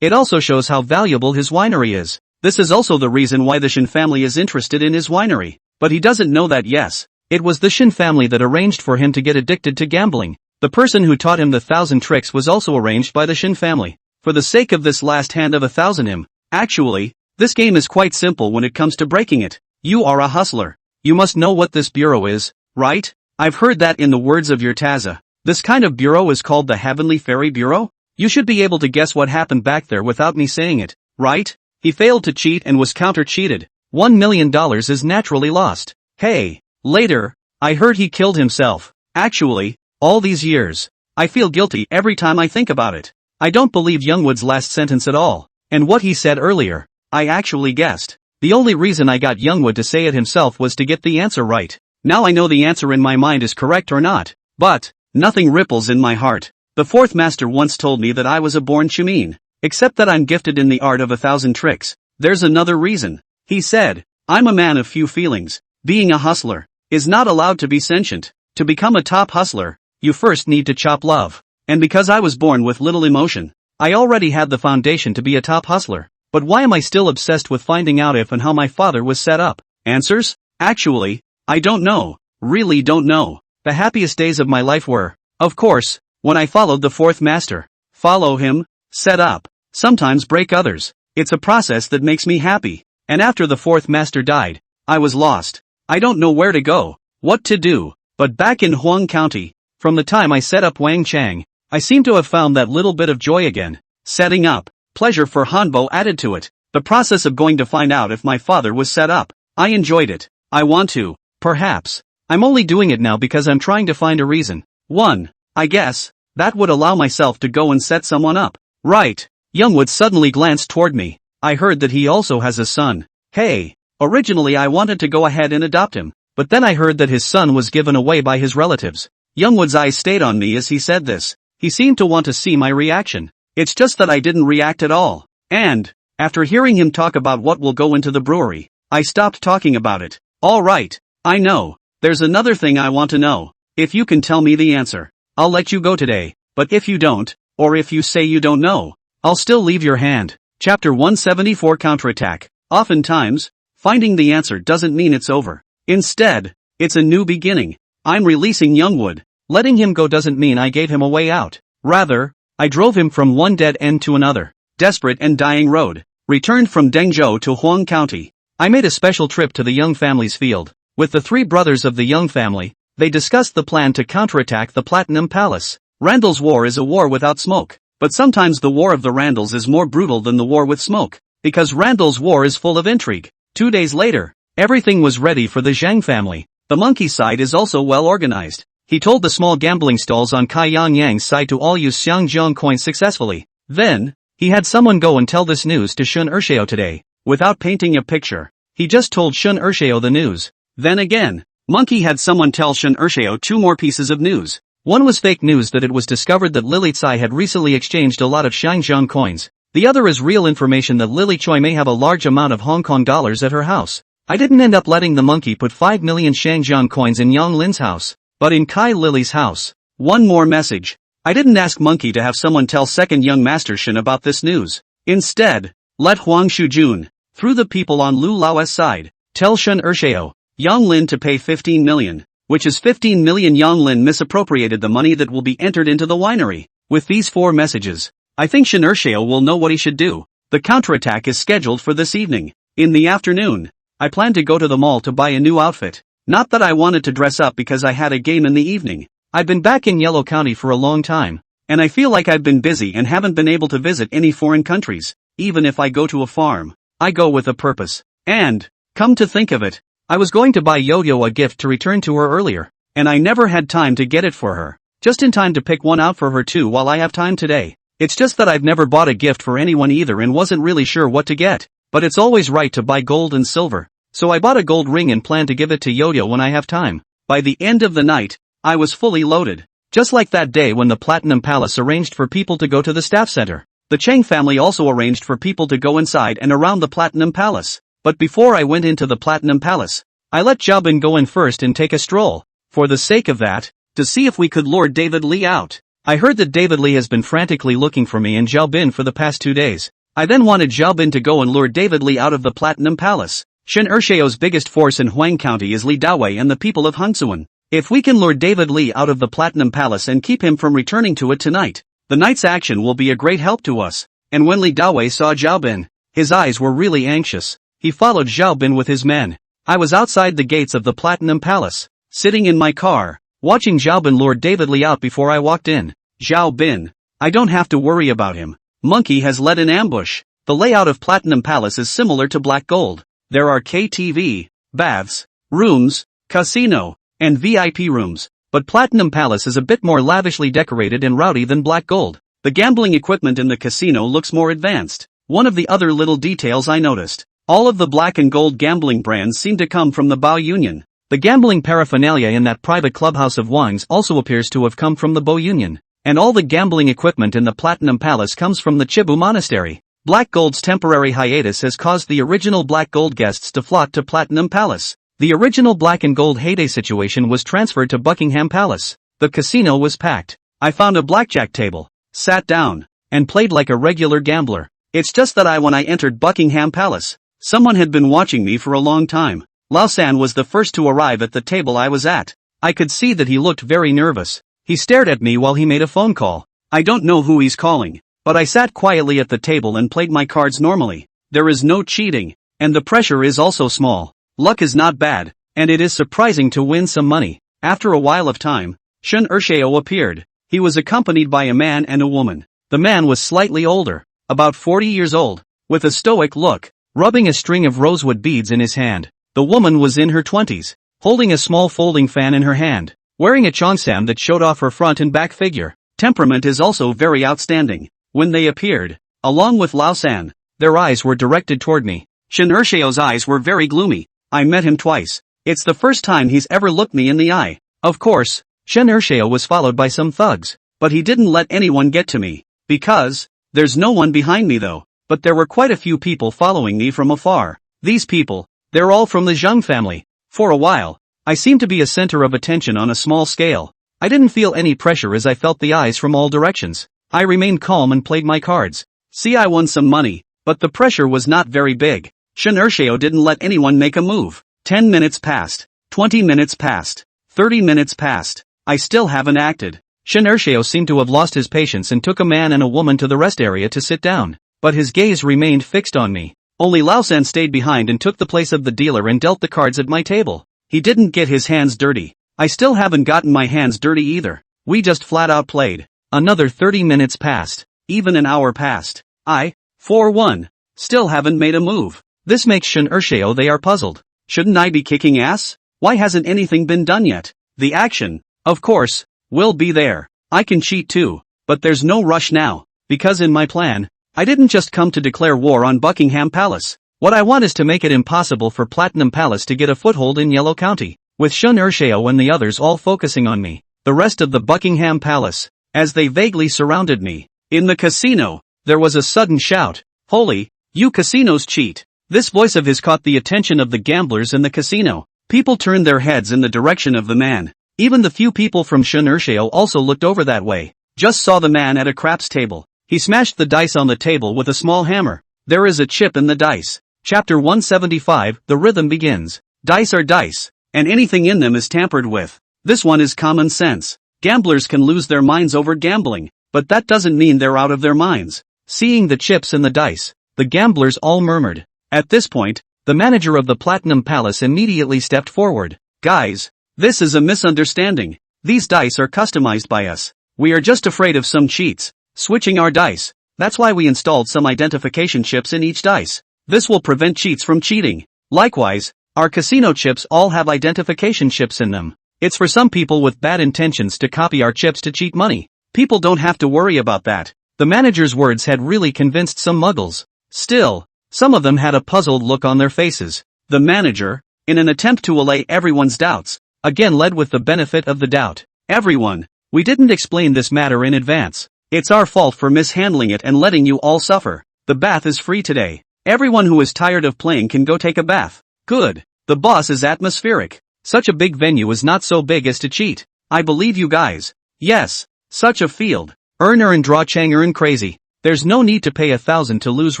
It also shows how valuable his winery is. This is also the reason why the Shin family is interested in his winery. But he doesn't know that yes. It was the Shin family that arranged for him to get addicted to gambling. The person who taught him the 1,000 tricks was also arranged by the Shin family. For the sake of this last hand of 1,000 actually, this game is quite simple when it comes to breaking it. You are a hustler. You must know what this bureau is, right? I've heard that in the words of your Taza. This kind of bureau is called the Heavenly Fairy Bureau? You should be able to guess what happened back there without me saying it, right? He failed to cheat and was counter-cheated. $1 million is naturally lost. Hey, later, I heard he killed himself. Actually, all these years, I feel guilty every time I think about it. I don't believe Youngwood's last sentence at all. And what he said earlier, I actually guessed. The only reason I got Youngwood to say it himself was to get the answer right. Now I know the answer in my mind is correct or not. But, nothing ripples in my heart. The fourth master once told me that I was a born chumin. Except that I'm gifted in the art of 1,000 tricks. There's another reason. He said, I'm a man of few feelings. Being a hustler is not allowed to be sentient. To become a top hustler, you first need to chop love. And because I was born with little emotion, I already had the foundation to be a top hustler. But why am I still obsessed with finding out if and how my father was set up? Answers? Actually, I don't know. Really don't know. The happiest days of my life were, of course, when I followed the fourth master. Follow him, set up, sometimes break others. It's a process that makes me happy. And after the fourth master died, I was lost. I don't know where to go, what to do. But back in Huang County, from the time I set up Wang Chang, I seem to have found that little bit of joy again. Setting up, pleasure for Hanbo added to it. The process of going to find out if my father was set up. I enjoyed it. I want to, perhaps. I'm only doing it now because I'm trying to find a reason. 1. I guess, that would allow myself to go and set someone up. Right. Youngwood suddenly glanced toward me. I heard that he also has a son. Hey, originally I wanted to go ahead and adopt him, but then I heard that his son was given away by his relatives. Youngwood's eyes stayed on me as he said this. He seemed to want to see my reaction. It's just that I didn't react at all. And, after hearing him talk about what will go into the brewery, I stopped talking about it. All right, I know. There's another thing I want to know. If you can tell me the answer, I'll let you go today. But if you don't, or if you say you don't know, I'll still leave your hand. Chapter 174 Counterattack. Oftentimes, finding the answer doesn't mean it's over. Instead, it's a new beginning. I'm releasing Youngwood. Letting him go doesn't mean I gave him a way out. Rather, I drove him from one dead end to another, desperate and dying road. Returned from Dengzhou to Huang County. I made a special trip to the Young family's field. With the 3 brothers of the Young family, they discussed the plan to counterattack the Platinum Palace. Randall's war is a war without smoke. But sometimes the war of the Randalls is more brutal than the war with smoke. Because Randall's war is full of intrigue. 2 days later, everything was ready for the Zhang family. The monkey side is also well organized. He told the small gambling stalls on Kai Yang site to all use Xiangjiang coins successfully. Then, he had someone go and tell this news to Shun Ershio today, without painting a picture. He just told Shun Ershio the news. Then again, Monkey had someone tell Shun Ershio 2 more pieces of news. One was fake news that it was discovered that Lily Tsai had recently exchanged a lot of Xiangjiang coins. The other is real information that Lily Choi may have a large amount of Hong Kong dollars at her house. I didn't end up letting the monkey put 5 million Xiangjiang coins in Yang Lin's house, but in Kai Lily's house. One more message. I didn't ask Monkey to have someone tell second young Master Shin about this news. Instead, let Huang Shujun, through the people on Lu Lao's side, tell Shun Ershio, Yang Lin to pay 15 million, which is 15 million Yang Lin misappropriated the money that will be entered into the winery. With these 4 messages, I think Shun Ershio will know what he should do. The counterattack is scheduled for this evening. In the afternoon, I plan to go to the mall to buy a new outfit. Not that I wanted to dress up because I had a game in the evening. I've been back in Yellow County for a long time, and I feel like I've been busy and haven't been able to visit any foreign countries. Even if I go to a farm, I go with a purpose. And, come to think of it, I was going to buy Yo-Yo a gift to return to her earlier, and I never had time to get it for her. Just in time to pick one out for her too while I have time today. It's just that I've never bought a gift for anyone either and wasn't really sure what to get. But it's always right to buy gold and silver. So I bought a gold ring and plan to give it to Yo-Yo when I have time. By the end of the night, I was fully loaded. Just like that day when the Platinum Palace arranged for people to go to the staff center. The Cheng family also arranged for people to go inside and around the Platinum Palace. But before I went into the Platinum Palace, I let Xiaobin go in first and take a stroll. For the sake of that, to see if we could lure David Lee out. I heard that David Lee has been frantically looking for me and Xiaobin for the past 2 days. I then wanted Xiaobin to go and lure David Lee out of the Platinum Palace. Shun Ershio's biggest force in Huang County is Li Dawei and the people of Hangsuan. If we can lure David Lee out of the Platinum Palace and keep him from returning to it tonight, the night's action will be a great help to us. And when Li Dawei saw Xiaobin, his eyes were really anxious. He followed Xiaobin with his men. I was outside the gates of the Platinum Palace, sitting in my car, watching Xiaobin lure David Lee out before I walked in. Xiaobin. I don't have to worry about him. Monkey has led an ambush. The layout of Platinum Palace is similar to Black Gold. There are KTV, baths, rooms, casino, and VIP rooms. But Platinum Palace is a bit more lavishly decorated and rowdy than Black Gold. The gambling equipment in the casino looks more advanced. One of the other little details I noticed. All of the black and gold gambling brands seem to come from the Bao Union. The gambling paraphernalia in that private clubhouse of Wang's also appears to have come from the Bao Union. And all the gambling equipment in the Platinum Palace comes from the Chibu Monastery. Black Gold's temporary hiatus has caused the original Black Gold guests to flock to Platinum Palace. The original Black and Gold heyday situation was transferred to Buckingham Palace. The casino was packed. I found a blackjack table, sat down, and played like a regular gambler. It's just that when I entered Buckingham Palace, someone had been watching me for a long time. Lao San was the first to arrive at the table I was at. I could see that he looked very nervous. He stared at me while he made a phone call. I don't know who he's calling, but I sat quietly at the table and played my cards normally. There is no cheating, and the pressure is also small. Luck is not bad, and it is surprising to win some money. After a while of time, Shun Ershio appeared. He was accompanied by a man and a woman. The man was slightly older, about 40 years old, with a stoic look, rubbing a string of rosewood beads in his hand. The woman was in her 20s, holding a small folding fan in her hand, wearing a cheongsam that showed off her front and back figure. Temperament is also very outstanding. When they appeared, along with Lao San, their eyes were directed toward me. Shun Ershio's eyes were very gloomy. I met him twice. It's the first time he's ever looked me in the eye. Of course, Shun Ershio was followed by some thugs, but he didn't let anyone get to me. Because, there's no one behind me though, but there were quite a few people following me from afar. These people, they're all from the Zheng family. For a while, I seemed to be a center of attention on a small scale. I didn't feel any pressure as I felt the eyes from all directions. I remained calm and played my cards. See, I won some money, but the pressure was not very big. Shun Ershio didn't let anyone make a move. 10 minutes passed. 20 minutes passed. 30 minutes passed. I still haven't acted. Shun Ershio seemed to have lost his patience and took a man and a woman to the rest area to sit down. But his gaze remained fixed on me. Only Lao San stayed behind and took the place of the dealer and dealt the cards at my table. He didn't get his hands dirty. I still haven't gotten my hands dirty either. We just flat out played. Another 30 minutes passed. Even an hour passed. I, for one, still haven't made a move. This makes Shun Ershio they are puzzled. Shouldn't I be kicking ass? Why hasn't anything been done yet? The action, Of course, we'll be there. I can cheat too, but there's no rush now, because in my plan, I didn't just come to declare war on Buckingham Palace. What I want is to make it impossible for Platinum Palace to get a foothold in Yellow County, with Shun Urshao and the others all focusing on me, the rest of the Buckingham Palace, as they vaguely surrounded me. In the casino, there was a sudden shout, "Holy, you casinos cheat!" This voice of his caught the attention of the gamblers in the casino. People turned their heads in the direction of the man. Even the few people from Shun Urshao also looked over that way. Just saw the man at a craps table. He smashed the dice on the table with a small hammer. There is a chip in the dice. Chapter 175, the rhythm begins. Dice are dice, and anything in them is tampered with. This one is common sense. Gamblers can lose their minds over gambling, but that doesn't mean they're out of their minds. Seeing the chips in the dice, the gamblers all murmured. At this point, the manager of the Platinum Palace immediately stepped forward. "Guys, this is a misunderstanding. These dice are customized by us. We are just afraid of some cheats switching our dice. That's why we installed some identification chips in each dice. This will prevent cheats from cheating. Likewise, our casino chips all have identification chips in them. It's for some people with bad intentions to copy our chips to cheat money. People don't have to worry about that." The manager's words had really convinced some muggles. Still, some of them had a puzzled look on their faces. The manager, in an attempt to allay everyone's doubts, again led with the benefit of the doubt. "Everyone, we didn't explain this matter in advance. It's our fault for mishandling it and letting you all suffer. The bath is free today. Everyone who is tired of playing can go take a bath." "Good. The boss is atmospheric. Such a big venue is not so big as to cheat. I believe you guys." "Yes. Such a field. Earner and draw Chang'erin crazy. There's no need to pay 1,000 to lose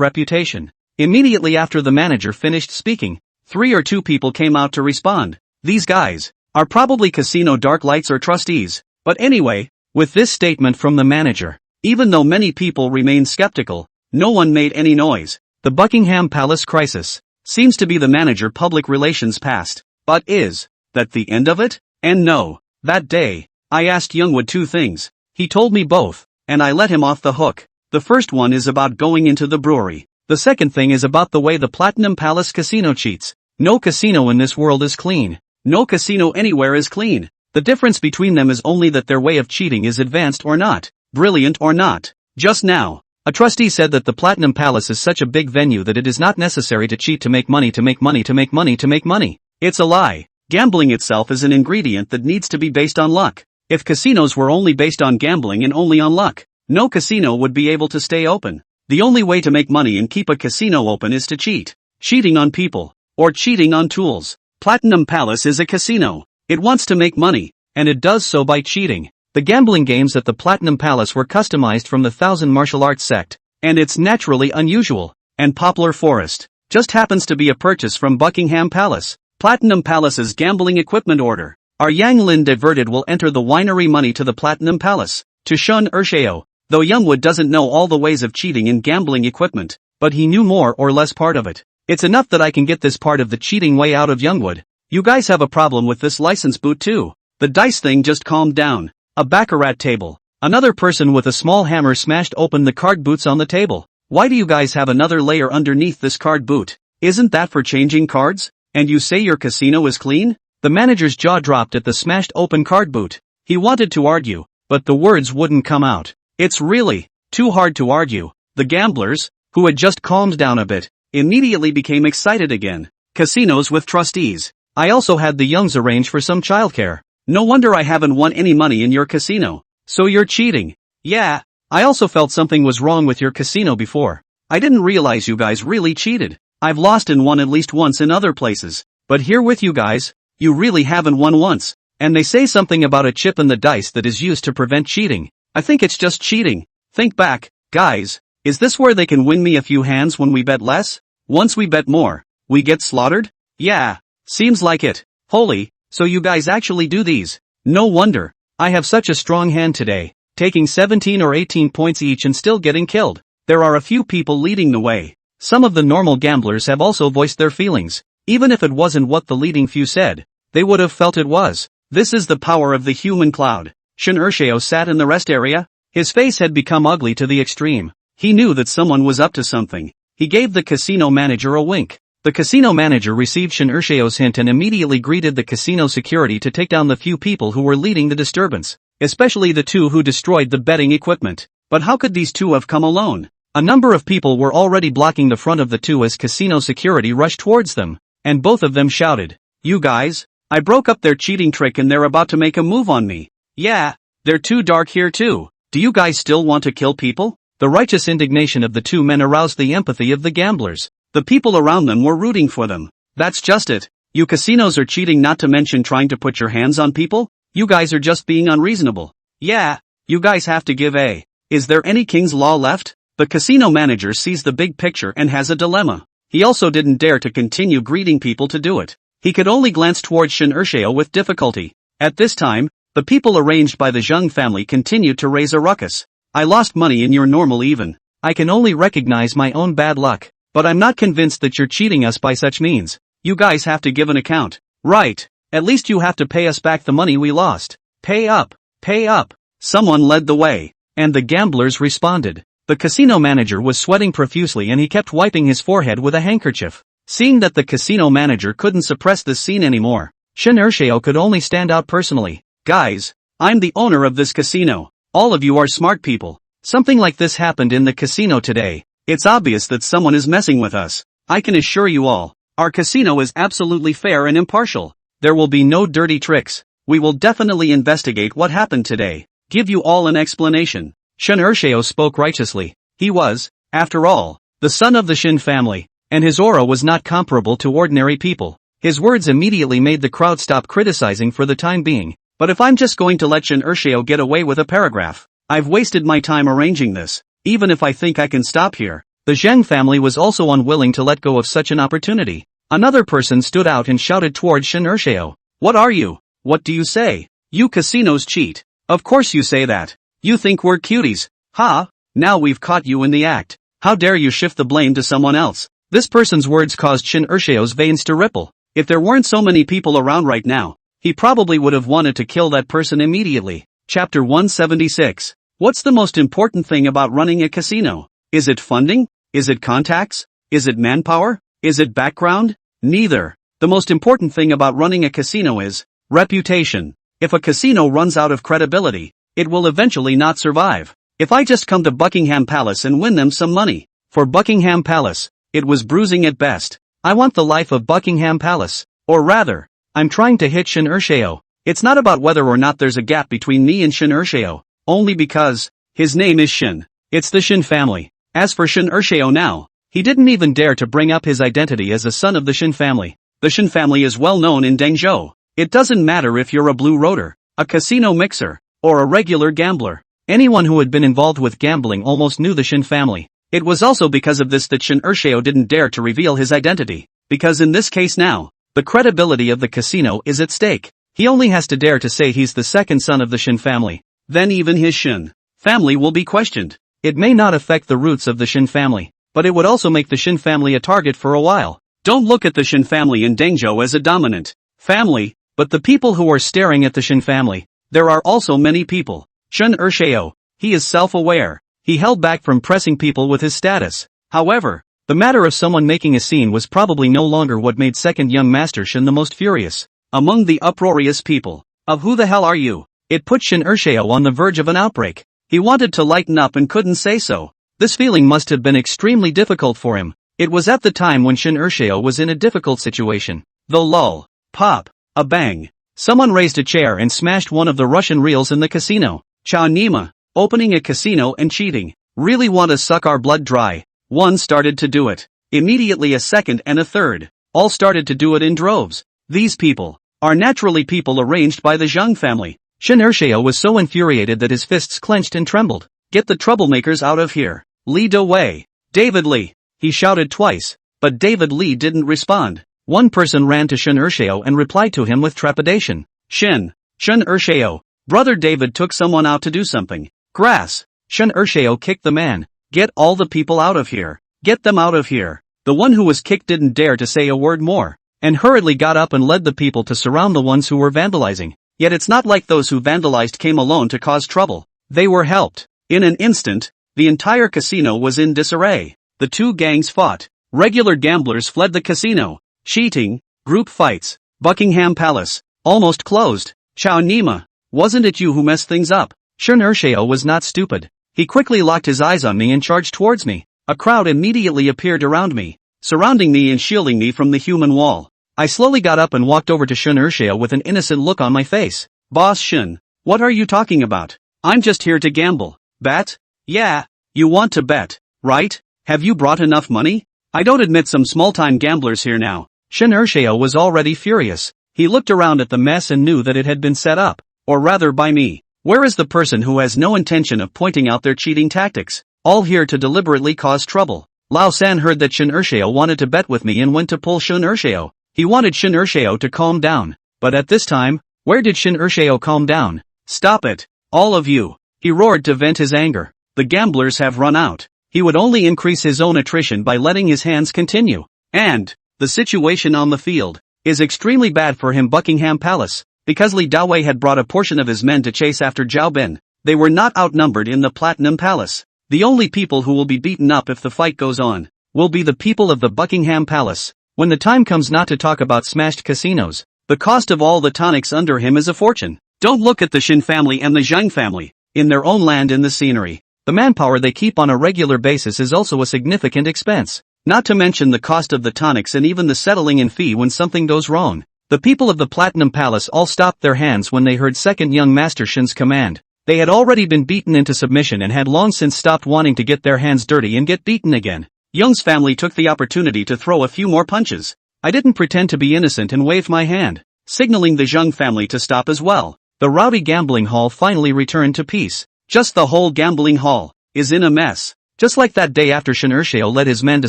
reputation." Immediately after the manager finished speaking, 3 or 2 people came out to respond. These guys are probably casino dark lights or trustees. But anyway, with this statement from the manager, even though many people remained skeptical, no one made any noise. The Buckingham Palace crisis seems to be the manager public relations past. But is that the end of it? And no. That day, I asked Youngwood 2 things. He told me both, and I let him off the hook. The first one is about going into the brewery. The second thing is about the way the Platinum Palace casino cheats. No casino in this world is clean. No casino anywhere is clean. The difference between them is only that their way of cheating is advanced or not, brilliant or not. Just now, a trustee said that the Platinum Palace is such a big venue that it is not necessary to cheat to make money to make money to make money to make money. It's a lie. Gambling itself is an ingredient that needs to be based on luck. If casinos were only based on gambling and only on luck, no casino would be able to stay open. The only way to make money and keep a casino open is to cheat. Cheating on people, or cheating on tools. Platinum Palace is a casino. It wants to make money, and it does so by cheating. The gambling games at the Platinum Palace were customized from the Thousand Martial Arts sect, and it's naturally unusual. And Poplar Forest just happens to be a purchase from Buckingham Palace. Platinum Palace's gambling equipment order. Our Yang Lin diverted will enter the winery money to the Platinum Palace, to Shun Urshao. Though Youngwood doesn't know all the ways of cheating in gambling equipment, but he knew more or less part of it. It's enough that I can get this part of the cheating way out of Youngwood. You guys have a problem with this license boot too. The dice thing just calmed down. A baccarat table. Another person with a small hammer smashed open the card boots on the table. Why do you guys have another layer underneath this card boot? Isn't that for changing cards? And you say your casino is clean? The manager's jaw dropped at the smashed open card boot. He wanted to argue, but the words wouldn't come out. It's really too hard to argue. The gamblers, who had just calmed down a bit, immediately became excited again. Casinos with trustees. I also had the Youngs arrange for some childcare. No wonder I haven't won any money in your casino. So you're cheating. Yeah, I also felt something was wrong with your casino before. I didn't realize you guys really cheated. I've lost and won at least once in other places. But here with you guys, you really haven't won once. And they say something about a chip in the dice that is used to prevent cheating. I think it's just cheating. Think back, guys. Is this where they can win me a few hands when we bet less? Once we bet more, we get slaughtered? Yeah, seems like it. Holy, so you guys actually do these. No wonder. I have such a strong hand today, taking 17 or 18 points each and still getting killed. There are a few people leading the way. Some of the normal gamblers have also voiced their feelings. Even if it wasn't what the leading few said, they would have felt it was. This is the power of the human cloud. Shun Urshao sat in the rest area. His face had become ugly to the extreme. He knew that someone was up to something. He gave the casino manager a wink. The casino manager received Shin Urshao's hint and immediately greeted the casino security to take down the few people who were leading the disturbance, especially the two who destroyed the betting equipment. But how could these two have come alone? A number of people were already blocking the front of the two as casino security rushed towards them, and both of them shouted, "You guys, I broke up their cheating trick and they're about to make a move on me. Yeah, they're too dark here too. Do you guys still want to kill people?" The righteous indignation of the two men aroused the empathy of the gamblers. The people around them were rooting for them. That's just it. You casinos are cheating, not to mention trying to put your hands on people? You guys are just being unreasonable. Yeah, you guys have to give a. Is there any king's law left? The casino manager sees the big picture and has a dilemma. He also didn't dare to continue greeting people to do it. He could only glance towards Shin Urshao with difficulty. At this time, the people arranged by the Zheng family continued to raise a ruckus. I lost money in your normal even. I can only recognize my own bad luck. But I'm not convinced that you're cheating us by such means. You guys have to give an account. Right. At least you have to pay us back the money we lost. Pay up. Pay up. Someone led the way. And the gamblers responded. The casino manager was sweating profusely and he kept wiping his forehead with a handkerchief. Seeing that the casino manager couldn't suppress this scene anymore, Shin Urshao could only stand out personally. Guys, I'm the owner of this casino. All of you are smart people. Something like this happened in the casino today. It's obvious that someone is messing with us. I can assure you all, our casino is absolutely fair and impartial. There will be no dirty tricks. We will definitely investigate what happened today. Give you all an explanation. Shin Urshao spoke righteously. He was, after all, the son of the Shin family, and his aura was not comparable to ordinary people. His words immediately made the crowd stop criticizing for the time being. But if I'm just going to let Shin Urshao get away with a paragraph, I've wasted my time arranging this. Even if I think I can stop here. The Zheng family was also unwilling to let go of such an opportunity. Another person stood out and shouted towards Shin Urshao. What are you? What do you say? You casinos cheat. Of course you say that. You think we're cuties. Ha! Now we've caught you in the act. How dare you shift the blame to someone else? This person's words caused Shin Urshao's veins to ripple. If there weren't so many people around right now, he probably would have wanted to kill that person immediately. Chapter 176. What's the most important thing about running a casino? Is it funding? Is it contacts? Is it manpower? Is it background? Neither. The most important thing about running a casino is reputation. If a casino runs out of credibility, it will eventually not survive. If I just come to Buckingham Palace and win them some money, for Buckingham Palace, it was bruising at best. I want the life of Buckingham Palace. Or rather, I'm trying to hit Shin Urshao. It's not about whether or not there's a gap between me and Shin Urshao. Only because, his name is Shin. It's the Shin family. As for Shin Urshao now, he didn't even dare to bring up his identity as a son of the Shin family. The Shin family is well known in Dengzhou. It doesn't matter if you're a blue roader, a casino mixer, or a regular gambler. Anyone who had been involved with gambling almost knew the Shin family. It was also because of this that Shin Urshao didn't dare to reveal his identity. Because in this case now, the credibility of the casino is at stake. He only has to dare to say he's the second son of the Shin family. Then even his Shin family will be questioned. It may not affect the roots of the Shin family, but it would also make the Shin family a target for a while. Don't look at the Shin family in Dengzhou as a dominant family, but the people who are staring at the Shin family. There are also many people. Shin Urshao, he is self-aware. He held back from pressing people with his status. However, the matter of someone making a scene was probably no longer what made second young Master Shin the most furious. Among the uproarious people, of who the hell are you? It put Shin Urshao on the verge of an outbreak. He wanted to lighten up and couldn't say so. This feeling must have been extremely difficult for him. It was at the time when Shin Urshao was in a difficult situation. The lull. Pop. A bang. Someone raised a chair and smashed one of the Russian reels in the casino. Cha Nima. Opening a casino and cheating. Really want to suck our blood dry. One started to do it. Immediately a second and a third. All started to do it in droves. These people are naturally people arranged by the Zheng family. Shin Urshao was so infuriated that his fists clenched and trembled. Get the troublemakers out of here. Lead away. David Lee. He shouted twice, but David Lee didn't respond. One person ran to Shin Urshao and replied to him with trepidation. Shin Urshao. Brother David took someone out to do something. Grass. Shin Urshao kicked the man. Get all the people out of here. Get them out of here. The one who was kicked didn't dare to say a word more, and hurriedly got up and led the people to surround the ones who were vandalizing. Yet it's not like those who vandalized came alone to cause trouble. They were helped. In an instant, the entire casino was in disarray. The two gangs fought. Regular gamblers fled the casino. Cheating, group fights, Buckingham Palace, almost closed. Chow Nima, wasn't it you who messed things up? Shun Ershao was not stupid. He quickly locked his eyes on me and charged towards me. A crowd immediately appeared around me, surrounding me and shielding me from the human wall. I slowly got up and walked over to Shun Ershao with an innocent look on my face. Boss Shun, what are you talking about? I'm just here to gamble. Bet? Yeah, you want to bet, right? Have you brought enough money? I don't admit some small-time gamblers here now. Shun Ershao was already furious. He looked around at the mess and knew that it had been set up, or rather by me. Where is the person who has no intention of pointing out their cheating tactics? All here to deliberately cause trouble. Lao San heard that Shun Ershao wanted to bet with me and went to pull Shun Ershao. He wanted Shun Ershao to calm down. But at this time, where did Shun Ershao calm down? Stop it, all of you. He roared to vent his anger. The gamblers have run out. He would only increase his own attrition by letting his hands continue. And the situation on the field is extremely bad for him. Buckingham Palace, because Li Dawei had brought a portion of his men to chase after Zhao Bin. They were not outnumbered in the Platinum Palace. The only people who will be beaten up if the fight goes on will be the people of the Buckingham Palace. When the time comes not to talk about smashed casinos, the cost of all the tonics under him is a fortune. Don't look at the Shin family and the Zhang family. In their own land in the scenery, the manpower they keep on a regular basis is also a significant expense. Not to mention the cost of the tonics and even the settling in fee when something goes wrong. The people of the Platinum Palace all stopped their hands when they heard second young Master Shin's command. They had already been beaten into submission and had long since stopped wanting to get their hands dirty and get beaten again. Young's family took the opportunity to throw a few more punches. I didn't pretend to be innocent and waved my hand, signaling the Zhang family to stop as well. The rowdy gambling hall finally returned to peace. Just the whole gambling hall is in a mess. Just like that day after Shun Ershao led his men to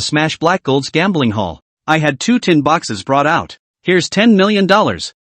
smash Black Gold's gambling hall. I had 2 tin boxes brought out. Here's $10 million.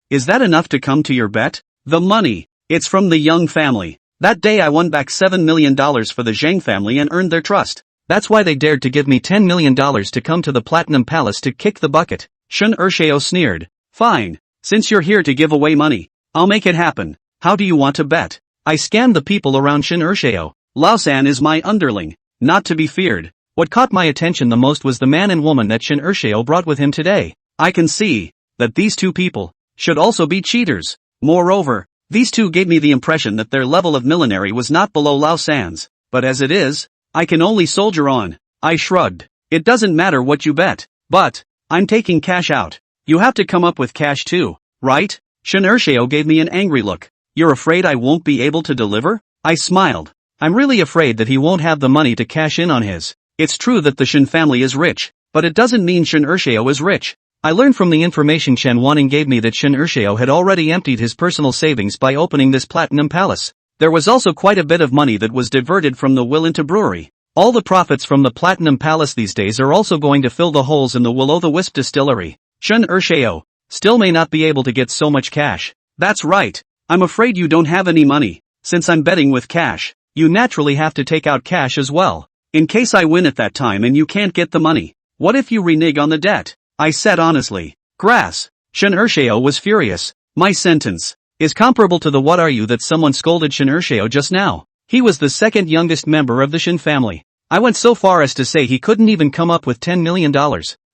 Is that enough to come to your bet? The money. It's from the Young family. That day I won back $7 million for the Zhang family and earned their trust. That's why they dared to give me $10 million to come to the Platinum Palace to kick the bucket. Shun Ershao sneered. Fine. Since you're here to give away money, I'll make it happen. How do you want to bet? I scanned the people around Shun Ershao. Lao San is my underling. Not to be feared. What caught my attention the most was the man and woman that Shun Ershao brought with him today. I can see that these two people should also be cheaters. Moreover, these two gave me the impression that their level of millinery was not below Lao San's. But as it is, I can only soldier on. I shrugged. It doesn't matter what you bet. But I'm taking cash out. You have to come up with cash too, right? Shun Ershao gave me an angry look. You're afraid I won't be able to deliver? I smiled. I'm really afraid that he won't have the money to cash in on his. It's true that the Shin family is rich, but it doesn't mean Shun Ershao is rich. I learned from the information Chen Wanning gave me that Shun Ershao had already emptied his personal savings by opening this Platinum Palace. There was also quite a bit of money that was diverted from the will into brewery. All the profits from the Platinum Palace these days are also going to fill the holes in the Will-O-the-Wisp distillery. Shun Ershao still may not be able to get so much cash. That's right. I'm afraid you don't have any money. Since I'm betting with cash, you naturally have to take out cash as well. In case I win at that time and you can't get the money, what if you renege on the debt? I said honestly. Grass. Shun Ershao was furious. My sentence is comparable to the what are you that someone scolded Shun Ershao just now. He was the second youngest member of the Shin family. I went so far as to say he couldn't even come up with $10 million.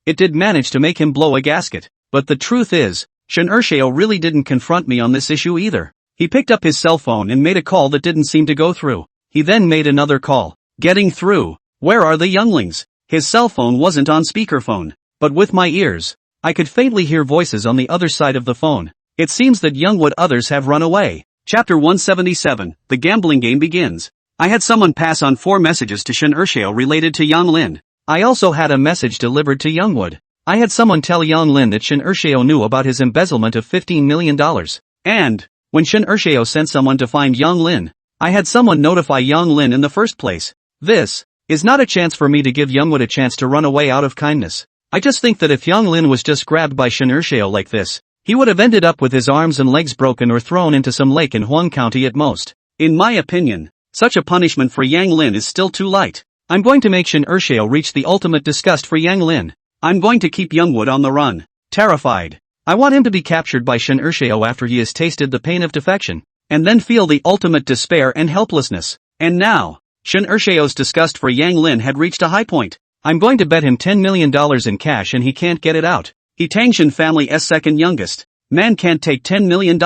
It did manage to make him blow a gasket. But the truth is, Shun Ershao really didn't confront me on this issue either. He picked up his cell phone and made a call that didn't seem to go through. He then made another call. Getting through. Where are the younglings? His cell phone wasn't on speakerphone. But with my ears, I could faintly hear voices on the other side of the phone. It seems that Youngwood others have run away. Chapter 177, The Gambling Game Begins. I had someone pass on 4 messages to Shun Ershao related to Yang Lin. I also had a message delivered to Youngwood. I had someone tell Yang Lin that Shun Ershao knew about his embezzlement of $15 million. And when Shun Ershao sent someone to find Yang Lin, I had someone notify Yang Lin in the first place. This is not a chance for me to give Youngwood a chance to run away out of kindness. I just think that if Yang Lin was just grabbed by Shun Ershao like this, he would have ended up with his arms and legs broken or thrown into some lake in Huang County at most. In my opinion, such a punishment for Yang Lin is still too light. I'm going to make Shun Ershao reach the ultimate disgust for Yang Lin. I'm going to keep Youngwood on the run. Terrified. I want him to be captured by Shun Ershao after he has tasted the pain of defection, and then feel the ultimate despair and helplessness. And now, Shun Ershao's disgust for Yang Lin had reached a high point. I'm going to bet him $10 million in cash and he can't get it out. He Tangshan family's second youngest. Man can't take $10 million.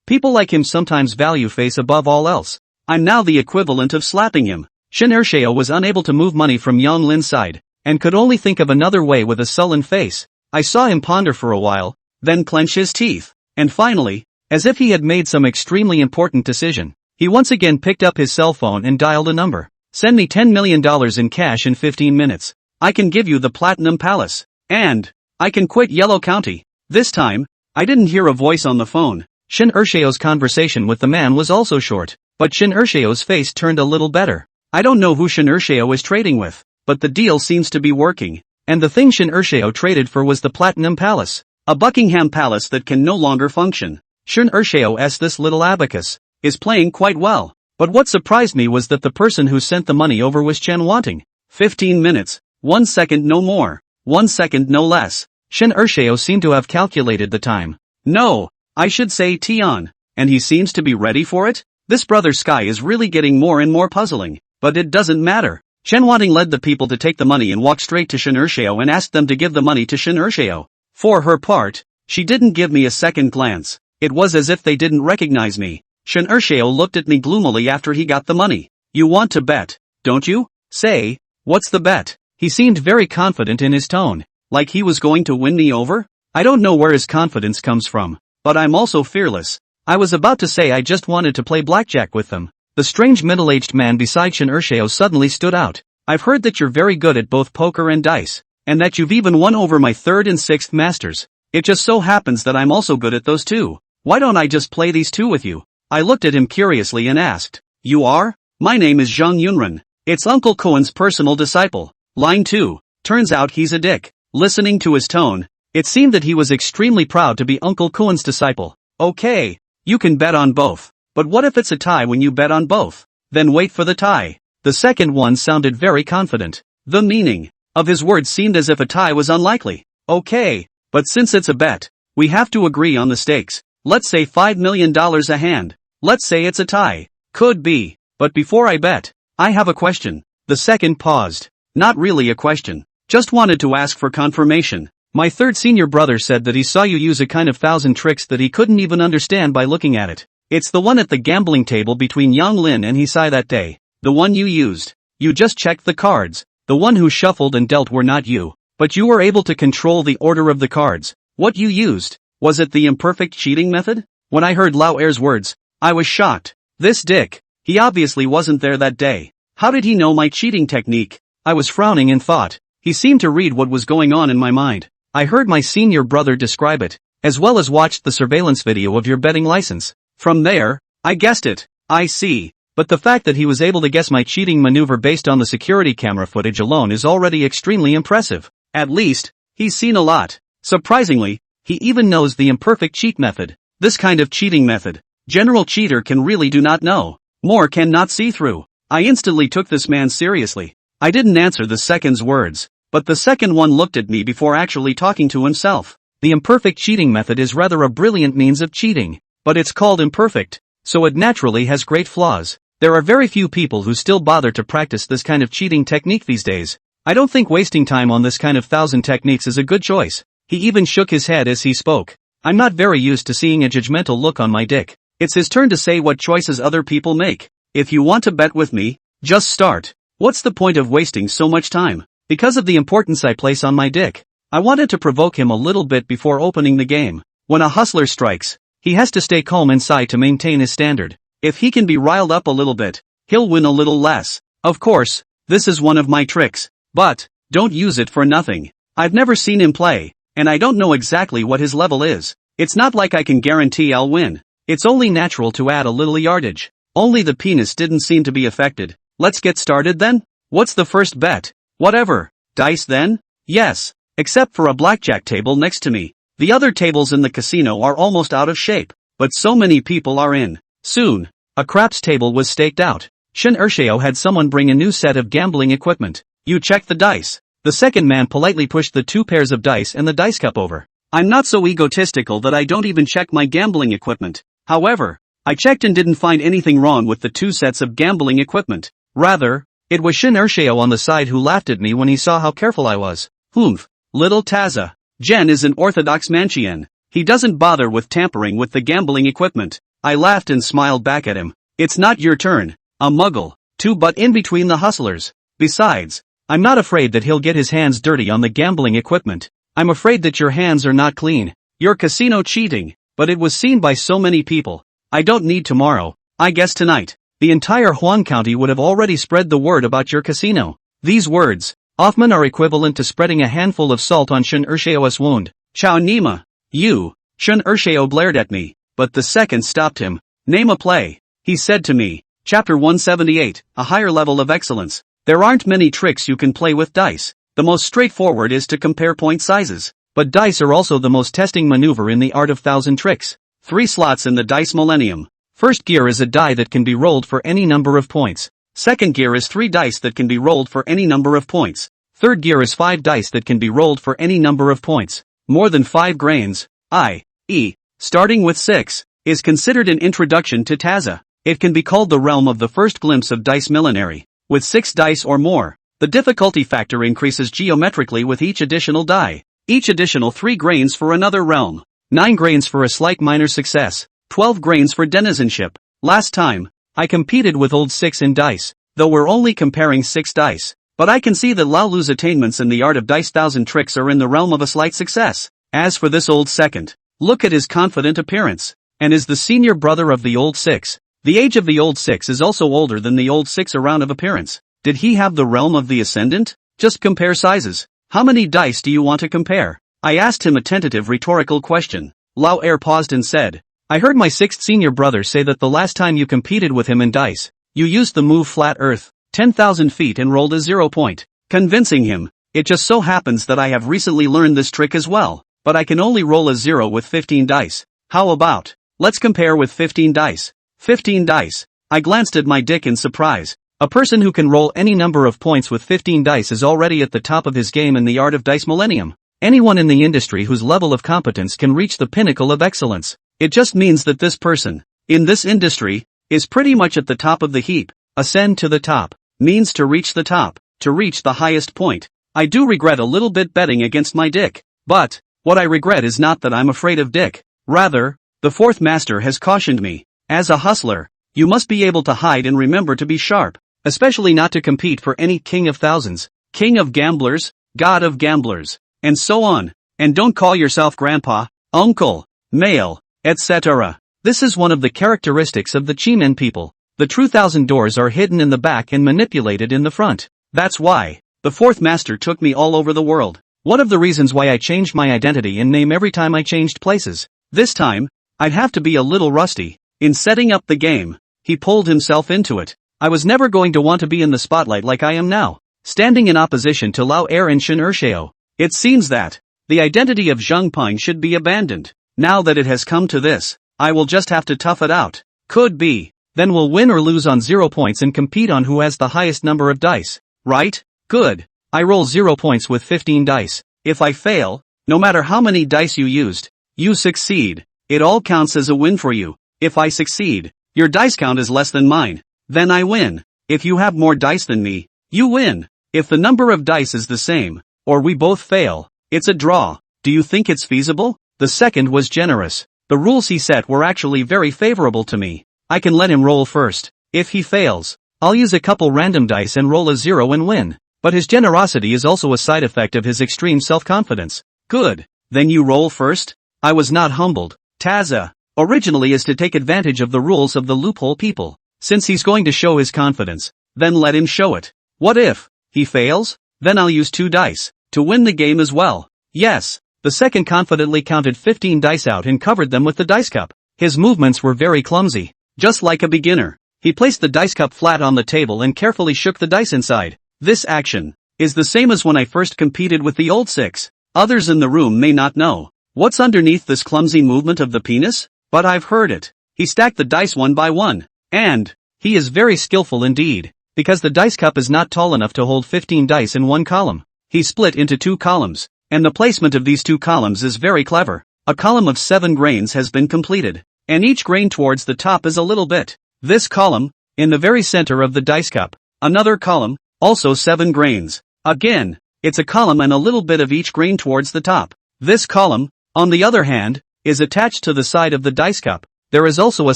People like him sometimes value face above all else. I'm now the equivalent of slapping him. Shin Ershao was unable to move money from Yang Lin's side, and could only think of another way with a sullen face. I saw him ponder for a while, then clench his teeth, and finally, as if he had made some extremely important decision, he once again picked up his cell phone and dialed a number. Send me $10 million in cash in 15 minutes. I can give you the Platinum Palace. And I can quit Yellow County. This time, I didn't hear a voice on the phone. Shin Ershao's conversation with the man was also short, but Shin Ershao's face turned a little better. I don't know who Shin Ershao is trading with, but the deal seems to be working. And the thing Shin Ershao traded for was the Platinum Palace. A Buckingham Palace that can no longer function. Shin Ershao's this little abacus is playing quite well. But what surprised me was that the person who sent the money over was Chen Wanting. 15 minutes, 1 second no more, 1 second no less. Shin Ershao seemed to have calculated the time. No, I should say Tian. And he seems to be ready for it? This brother Sky is really getting more and more puzzling. But it doesn't matter. Chen Wanting led the people to take the money and walked straight to Shin Ershao and asked them to give the money to Shin Ershao. For her part, she didn't give me a second glance. It was as if they didn't recognize me. Shin Ershao looked at me gloomily after he got the money. You want to bet, don't you? Say, what's the bet? He seemed very confident in his tone, like he was going to win me over? I don't know where his confidence comes from, but I'm also fearless. I was about to say I just wanted to play blackjack with them. The strange middle-aged man beside Shin Ershao suddenly stood out. I've heard that you're very good at both poker and dice, and that you've even won over my 3rd and 6th masters. It just so happens that I'm also good at those too. Why don't I just play these two with you? I looked at him curiously and asked, You are? My name is Zhang Yunren. It's Uncle Koen's personal disciple. Line 2. Turns out he's a dick. Listening to his tone, it seemed that he was extremely proud to be Uncle Koen's disciple. Okay, you can bet on both. But what if it's a tie when you bet on both? Then wait for the tie. The second one sounded very confident. The meaning of his words seemed as if a tie was unlikely. Okay, but since it's a bet, we have to agree on the stakes. Let's say $5 million a hand. Let's say it's a tie. Could be. But before I bet, I have a question. The second paused. Not really a question. Just wanted to ask for confirmation. My third senior brother said that he saw you use a kind of 1,000 tricks that he couldn't even understand by looking at it. It's the one at the gambling table between Yang Lin and Hisai that day. The one you used. You just checked the cards. The one who shuffled and dealt were not you. But you were able to control the order of the cards. What you used. Was it the imperfect cheating method? When I heard Lao Er's words, I was shocked. This dick. He obviously wasn't there that day. How did he know my cheating technique? I was frowning in thought. He seemed to read what was going on in my mind. I heard my senior brother describe it, as well as watched the surveillance video of your betting license. From there, I guessed it. I see. But the fact that he was able to guess my cheating maneuver based on the security camera footage alone is already extremely impressive. At least, he's seen a lot. Surprisingly, he even knows the imperfect cheat method. This kind of cheating method, general cheater can really do not know. More cannot see through. I instantly took this man seriously. I didn't answer the second's words, but the second one looked at me before actually talking to himself. The imperfect cheating method is rather a brilliant means of cheating. But it's called imperfect, so it naturally has great flaws. There are very few people who still bother to practice this kind of cheating technique these days. I don't think wasting time on this kind of 1,000 techniques is a good choice. He even shook his head as he spoke. I'm not very used to seeing a judgmental look on my dick. It's his turn to say what choices other people make. If you want to bet with me, just start. What's the point of wasting so much time? Because of the importance I place on my dick, I wanted to provoke him a little bit before opening the game. When a hustler strikes, he has to stay calm inside to maintain his standard. If he can be riled up a little bit, he'll win a little less. Of course, this is one of my tricks. But, don't use it for nothing. I've never seen him play, and I don't know exactly what his level is. It's not like I can guarantee I'll win. It's only natural to add a little yardage. Only the penis didn't seem to be affected. Let's get started then? What's the first bet? Whatever. Dice then? Yes. Except for a blackjack table next to me. The other tables in the casino are almost out of shape, but so many people are in. Soon, a craps table was staked out. Shin Ershao had someone bring a new set of gambling equipment. You check the dice. The second man politely pushed the 2 pairs of dice and the dice cup over. I'm not so egotistical that I don't even check my gambling equipment. However, I checked and didn't find anything wrong with the 2 sets of gambling equipment. Rather, It was Shin Urshio on the side who laughed at me when he saw how careful I was. Humph. Little Taza. Jen is an orthodox Manchian. He doesn't bother with tampering with the gambling equipment. I laughed and smiled back at him. It's not your turn, a muggle, to butt in between the hustlers. Besides, I'm not afraid that he'll get his hands dirty on the gambling equipment. I'm afraid that your hands are not clean. You're casino cheating, but it was seen by so many people. I don't need tomorrow, I guess tonight. The entire Huan County would have already spread the word about your casino. These words, often are equivalent to spreading a handful of salt on Shun Urshio's wound. Chao Nima. You. Shun Urshio blared at me, but the second stopped him. Name a play. He said to me. Chapter 178, a higher level of excellence. There aren't many tricks you can play with dice. The most straightforward is to compare point sizes. But dice are also the most testing maneuver in the art of thousand tricks. 3 slots in the dice millennium. First gear is a die that can be rolled for any number of points. Second gear is 3 dice that can be rolled for any number of points. Third gear is 5 dice that can be rolled for any number of points. More than 5 grains, i.e., starting with 6, is considered an introduction to Taza. It can be called the realm of the first glimpse of dice millenary. With 6 dice or more, the difficulty factor increases geometrically with each additional die. Each additional 3 grains for another realm. 9 grains for a slight minor success. 12 grains for denizenship. Last time, I competed with old 6 in dice, though we're only comparing 6 dice. But I can see that Lao Lu's attainments in the art of dice thousand tricks are in the realm of a slight success. As for this old second, look at his confident appearance, and is the senior brother of the old 6. The age of the old 6 is also older than the old 6 around of appearance. Did he have the realm of the ascendant? Just compare sizes. How many dice do you want to compare? I asked him a tentative rhetorical question. Lao Er paused and said, I heard my 6th senior brother say that the last time you competed with him in dice, you used the move flat earth, 10,000 feet and rolled a 0 point, convincing him. It just so happens that I have recently learned this trick as well, but I can only roll a 0 with 15 dice. How about, let's compare with 15 dice. 15 dice. I glanced at my dick in surprise. A person who can roll any number of points with 15 dice is already at the top of his game in the art of dice millennium. Anyone in the industry whose level of competence can reach the pinnacle of excellence. It just means that this person, in this industry, is pretty much at the top of the heap. Ascend to the top, means to reach the top, to reach the highest point. I do regret a little bit betting against my dick. But, what I regret is not that I'm afraid of dick. Rather, the fourth master has cautioned me. As a hustler, you must be able to hide and remember to be sharp. Especially not to compete for any king of thousands, king of gamblers, god of gamblers, and so on. And don't call yourself grandpa, uncle, male, etc. This is one of the characteristics of the Cheeman people. The true thousand doors are hidden in the back and manipulated in the front. That's why the fourth master took me all over the world. One of the reasons why I changed my identity and name every time I changed places. This time, I'd have to be a little rusty. In setting up the game, he pulled himself into it. I was never going to want to be in the spotlight like I am now, standing in opposition to Lao Er and Shin Urshio. It seems that the identity of Zheng Ping should be abandoned. Now that it has come to this, I will just have to tough it out. Could be. Then we'll win or lose on 0 points and compete on who has the highest number of dice. Right? Good. I roll 0 points with 15 dice. If I fail, no matter how many dice you used, you succeed. It all counts as a win for you. If I succeed, your dice count is less than mine. Then I win. If you have more dice than me, you win. If the number of dice is the same, or we both fail, it's a draw. Do you think it's feasible? The second was generous. The rules he set were actually very favorable to me. I can let him roll first. If he fails, I'll use a couple random dice and roll a 0 and win. But his generosity is also a side effect of his extreme self-confidence. Good. Then you roll first? I was not humbled. Taza, originally is to take advantage of the rules of the loophole people. Since he's going to show his confidence, then let him show it. What if he fails? Then I'll use 2 dice to win the game as well. Yes. The second confidently counted 15 dice out and covered them with the dice cup. His movements were very clumsy, just like a beginner. He placed the dice cup flat on the table and carefully shook the dice inside. This action is the same as when I first competed with the old 6. Others in the room may not know what's underneath this clumsy movement of the penis, but I've heard it. He stacked the dice one by one, and he is very skillful indeed, because the dice cup is not tall enough to hold 15 dice in one column. He split into 2 columns, and the placement of these 2 columns is very clever. A column of 7 grains has been completed, and each grain towards the top is a little bit. This column, in the very center of the dice cup. Another column, Also 7 grains. Again, it's a column and a little bit of each grain towards the top. This column, on the other hand, is attached to the side of the dice cup. There is also a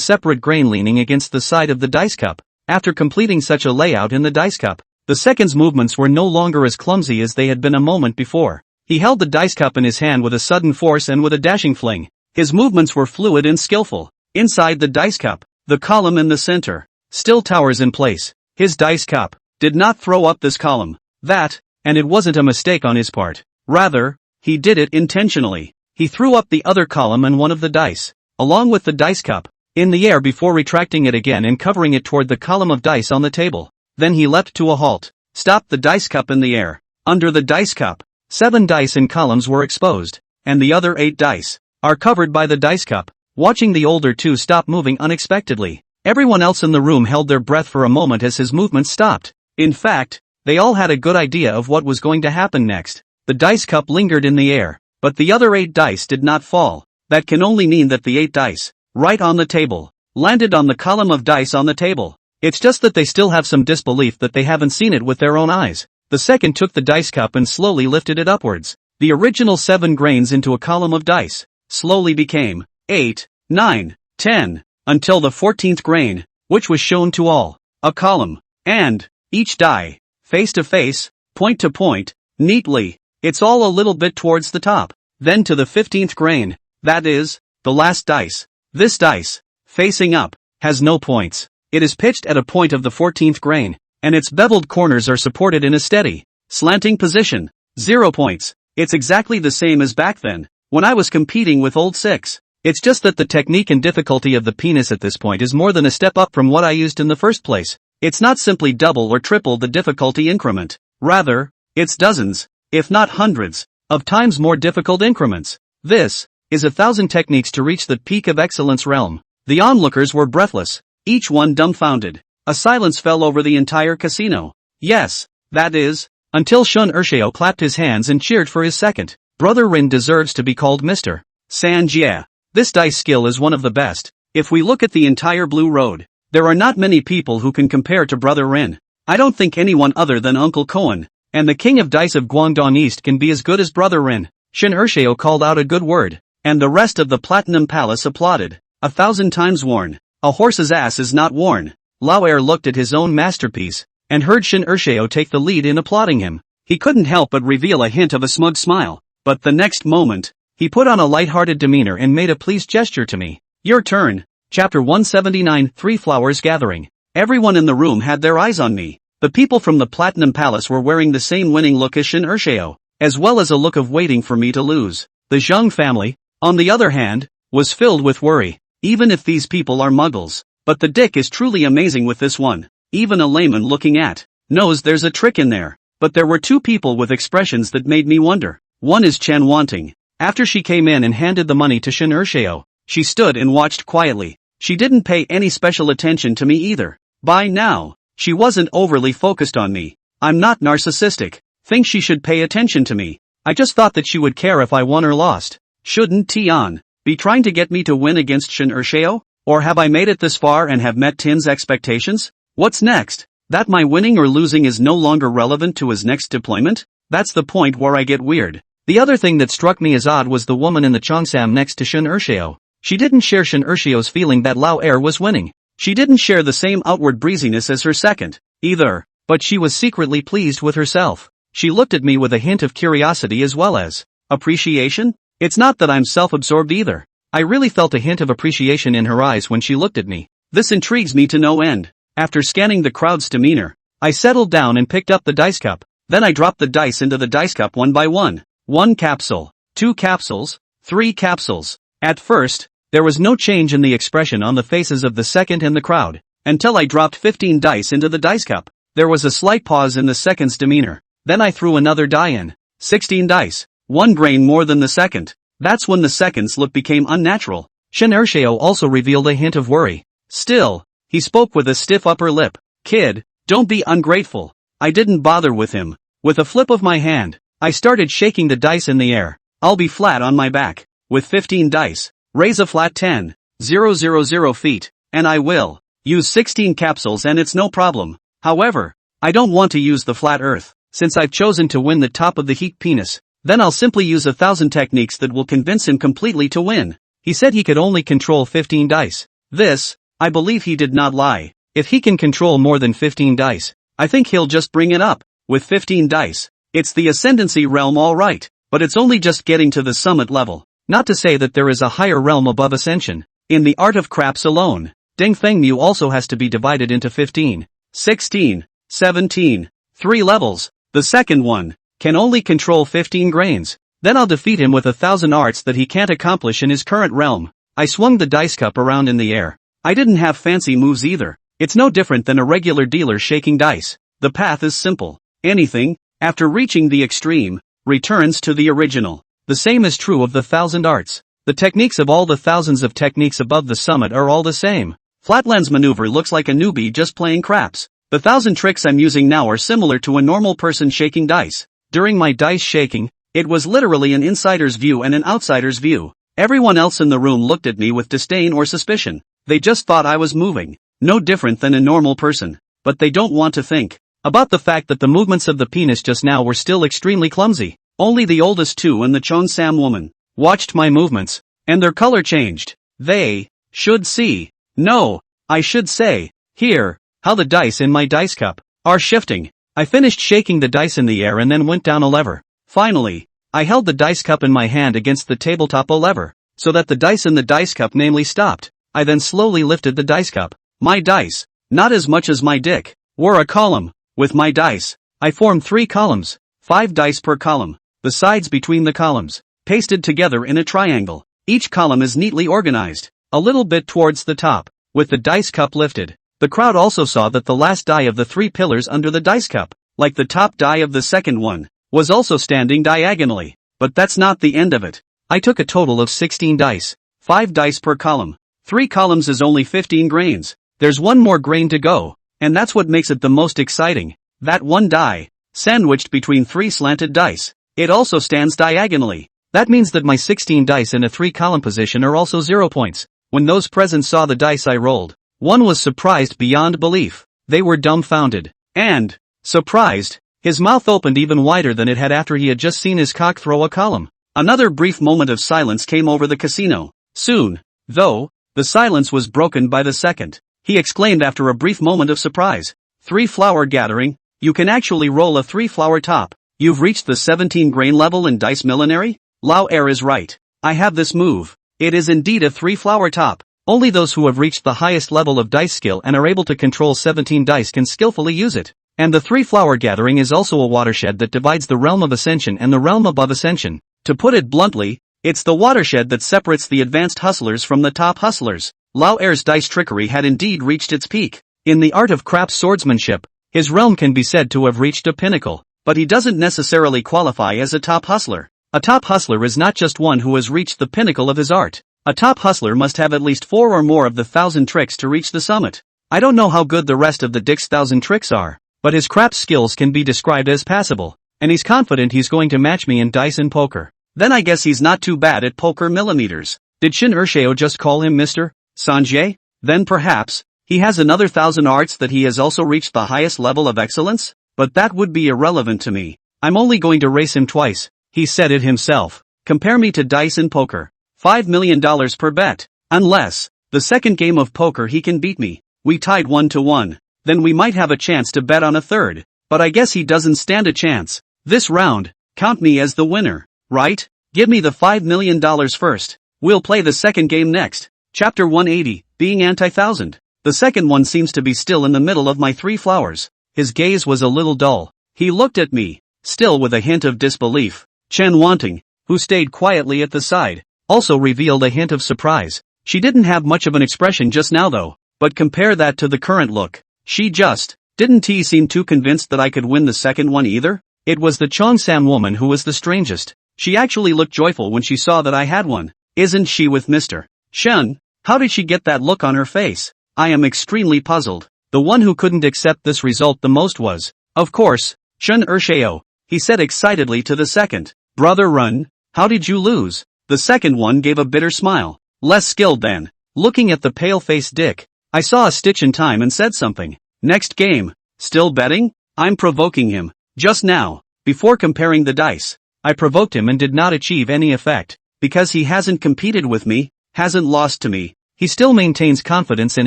separate grain leaning against the side of the dice cup. After completing such a layout in the dice cup, the second's movements were no longer as clumsy as they had been a moment before. He held the dice cup in his hand with a sudden force and with a dashing fling. His movements were fluid and skillful. Inside the dice cup, the column in the center still towers in place. His dice cup did not throw up this column. And it wasn't a mistake on his part. Rather, he did it intentionally. He threw up the other column and one of the dice, along with the dice cup, in the air before retracting it again and covering it toward the column of dice on the table. Then he leapt to a halt, stopped the dice cup in the air. Under the dice cup, 7 dice in columns were exposed, and the other 8 dice are covered by the dice cup. Watching the older 2 stop moving unexpectedly, everyone else in the room held their breath for a moment as his movement stopped. In fact, they all had a good idea of what was going to happen next. The dice cup lingered in the air, but the other 8 dice did not fall. That can only mean that the 8 dice, right on the table, landed on the column of dice on the table. It's just that they still have some disbelief that they haven't seen it with their own eyes. The second took the dice cup and slowly lifted it upwards. The original 7 grains into a column of dice slowly became 8, 9, 10, until the 14th grain, which was shown to all, a column, and each die, face to face, point to point, neatly. It's all a little bit towards the top. Then to the 15th grain, that is, the last dice. This dice, facing up, has no points. It is pitched at a point of the 14th grain, and its beveled corners are supported in a steady, slanting position. 0 points. It's exactly the same as back then, when I was competing with old 6. It's just that the technique and difficulty of the penis at this point is more than a step up from what I used in the first place. It's not simply double or triple the difficulty increment. Rather, it's dozens, if not hundreds, of times more difficult increments. This is 1,000 techniques to reach the peak of excellence realm. The onlookers were breathless, each one dumbfounded. A silence fell over the entire casino. Yes, that is, until Shun Urshio clapped his hands and cheered for his second. Brother Rin deserves to be called Mr. Sanjie. This dice skill is one of the best. If we look at the entire Blue Road, there are not many people who can compare to Brother Rin. I don't think anyone other than Uncle Koen, and the King of Dice of Guangdong East can be as good as Brother Rin. Shin Urshio called out a good word, and the rest of the Platinum Palace applauded. 1,000 times worn. A horse's ass is not worn. Lao Er looked at his own masterpiece, and heard Shin Urshio take the lead in applauding him. He couldn't help but reveal a hint of a smug smile, but the next moment, he put on a light-hearted demeanor and made a pleased gesture to me. Your turn. Chapter 179, 3 Flowers Gathering. Everyone in the room had their eyes on me. The people from the Platinum Palace were wearing the same winning look as Shin Urshio, as well as a look of waiting for me to lose. The Zhang family, on the other hand, was filled with worry. Even if these people are muggles, but the dick is truly amazing with this one. Even a layman looking at knows there's a trick in there. But there were 2 people with expressions that made me wonder. One is Chen Wanting. After she came in and handed the money to Shin Urshio, she stood and watched quietly. She didn't pay any special attention to me either. By now, she wasn't overly focused on me. I'm not narcissistic. Think she should pay attention to me. I just thought that she would care if I won or lost. Shouldn't Tian be trying to get me to win against Shin Urshio? Or have I made it this far and have met Tin's expectations? What's next? That my winning or losing is no longer relevant to his next deployment? That's the point where I get weird. The other thing that struck me as odd was the woman in the cheongsam next to Shin Urshio. She didn't share Shin Urshio's feeling that Lao Er was winning. She didn't share the same outward breeziness as her second, either, but she was secretly pleased with herself. She looked at me with a hint of curiosity as well as appreciation. It's not that I'm self-absorbed either. I really felt a hint of appreciation in her eyes when she looked at me. This intrigues me to no end. After scanning the crowd's demeanor, I settled down and picked up the dice cup. Then I dropped the dice into the dice cup one by one. 1 capsule, 2 capsules, 3 capsules. At first, there was no change in the expression on the faces of the second and the crowd, until I dropped 15 dice into the dice cup. There was a slight pause in the second's demeanor. Then I threw another die in. 16 dice, 1 grain more than the second. That's when the second's look became unnatural. Shin Urshio also revealed a hint of worry. Still, he spoke with a stiff upper lip. Kid, don't be ungrateful. I didn't bother with him. With a flip of my hand, I started shaking the dice in the air. I'll be flat on my back. With 15 dice, raise a flat 10,000 feet, and I will use 16 capsules and it's no problem. However, I don't want to use the flat earth, since I've chosen to win the top of the heat penis. Then I'll simply use 1,000 techniques that will convince him completely to win. He said he could only control 15 dice. This, I believe he did not lie. If he can control more than 15 dice, I think he'll just bring it up. With 15 dice, it's the ascendancy realm alright, but it's only just getting to the summit level. Not to say that there is a higher realm above ascension. In the art of craps alone, Deng Feng Mu also has to be divided into 15, 16, 17, 3 levels. The second one can only control 15 grains. Then I'll defeat him with 1,000 arts that he can't accomplish in his current realm. I swung the dice cup around in the air. I didn't have fancy moves either. It's no different than a regular dealer shaking dice. The path is simple. Anything, after reaching the extreme, returns to the original. The same is true of the 1,000 arts. The techniques of all the thousands of techniques above the summit are all the same. Flatlands maneuver looks like a newbie just playing craps. The 1,000 tricks I'm using now are similar to a normal person shaking dice. During my dice shaking, it was literally an insider's view and an outsider's view. Everyone else in the room looked at me with disdain or suspicion. They just thought I was moving, no different than a normal person. But they don't want to think about the fact that the movements of the penis just now were still extremely clumsy. Only the oldest two and the Cheongsam woman watched my movements, and their color changed. They should see. No, I should say, hear, how the dice in my dice cup are shifting. I finished shaking the dice in the air and then went down a lever. Finally, I held the dice cup in my hand against the tabletop lever, so that the dice in the dice cup namely stopped. I then slowly lifted the dice cup. My dice, not as much as my dick, were a column. With my dice, I formed 3 columns, 5 dice per column. The sides between the columns, pasted together in a triangle. Each column is neatly organized, a little bit towards the top, with the dice cup lifted. The crowd also saw that the last die of the 3 pillars under the dice cup, like the top die of the second one, was also standing diagonally. But that's not the end of it. I took a total of 16 dice, 5 dice per column. 3 columns is only 15 grains. There's one more grain to go, and that's what makes it the most exciting. That one die, sandwiched between 3 slanted dice. It also stands diagonally. That means that my 16 dice in a 3-column position are also 0 points. When those present saw the dice I rolled, one was surprised beyond belief. They were dumbfounded. And, surprised, his mouth opened even wider than it had after he had just seen his cock throw a column. Another brief moment of silence came over the casino. Soon, though, the silence was broken by the second. He exclaimed after a brief moment of surprise. 3-flower gathering? You can actually roll a 3-flower top. You've reached the 17-grain level in Dice Millenary? Lao Er is right. I have this move. It is indeed a 3-flower top. Only those who have reached the highest level of dice skill and are able to control 17 dice can skillfully use it. And the 3-flower gathering is also a watershed that divides the realm of ascension and the realm above ascension. To put it bluntly, it's the watershed that separates the advanced hustlers from the top hustlers. Lao Er's dice trickery had indeed reached its peak. In the art of craps swordsmanship, his realm can be said to have reached a pinnacle, but he doesn't necessarily qualify as a top hustler. A top hustler is not just one who has reached the pinnacle of his art. A top hustler must have at least 4 or more of the 1,000 tricks to reach the summit. I don't know how good the rest of the Dick's 1,000 tricks are, but his craps skills can be described as passable, and he's confident he's going to match me in dice and poker. Then I guess he's not too bad at poker millimeters. Did Shin Ershao just call him Mr. Sanjay? Then perhaps, he has another 1,000 arts that he has also reached the highest level of excellence? But that would be irrelevant to me. I'm only going to race him twice. He said it himself. Compare me to dice and poker. $5 million per bet. Unless, the second game of poker he can beat me. We tied 1-1. Then we might have a chance to bet on a third. But I guess he doesn't stand a chance. This round, count me as the winner. Right? Give me the $5 million first. We'll play the second game next. Chapter 180, Being Anti-1000. The second one seems to be still in the middle of my 3 flowers. His gaze was a little dull. He looked at me, still with a hint of disbelief. Chen Wanting, who stayed quietly at the side, also revealed a hint of surprise. She didn't have much of an expression just now though, but compare that to the current look. She just didn't seem too convinced that I could win the second one either. It was the Cheongsam woman who was the strangest. She actually looked joyful when she saw that I had one. Isn't she with Mr. Shen? How did she get that look on her face? I am extremely puzzled. The one who couldn't accept this result the most was, of course, Shen Ershao. He said excitedly to the second, "Brother Run, how did you lose?" The second one gave a bitter smile. Less skilled then. Looking at the pale-faced Dick, I saw a stitch in time and said something. Next game. Still betting? I'm provoking him. Just now, before comparing the dice, I provoked him and did not achieve any effect, because he hasn't competed with me, hasn't lost to me. He still maintains confidence in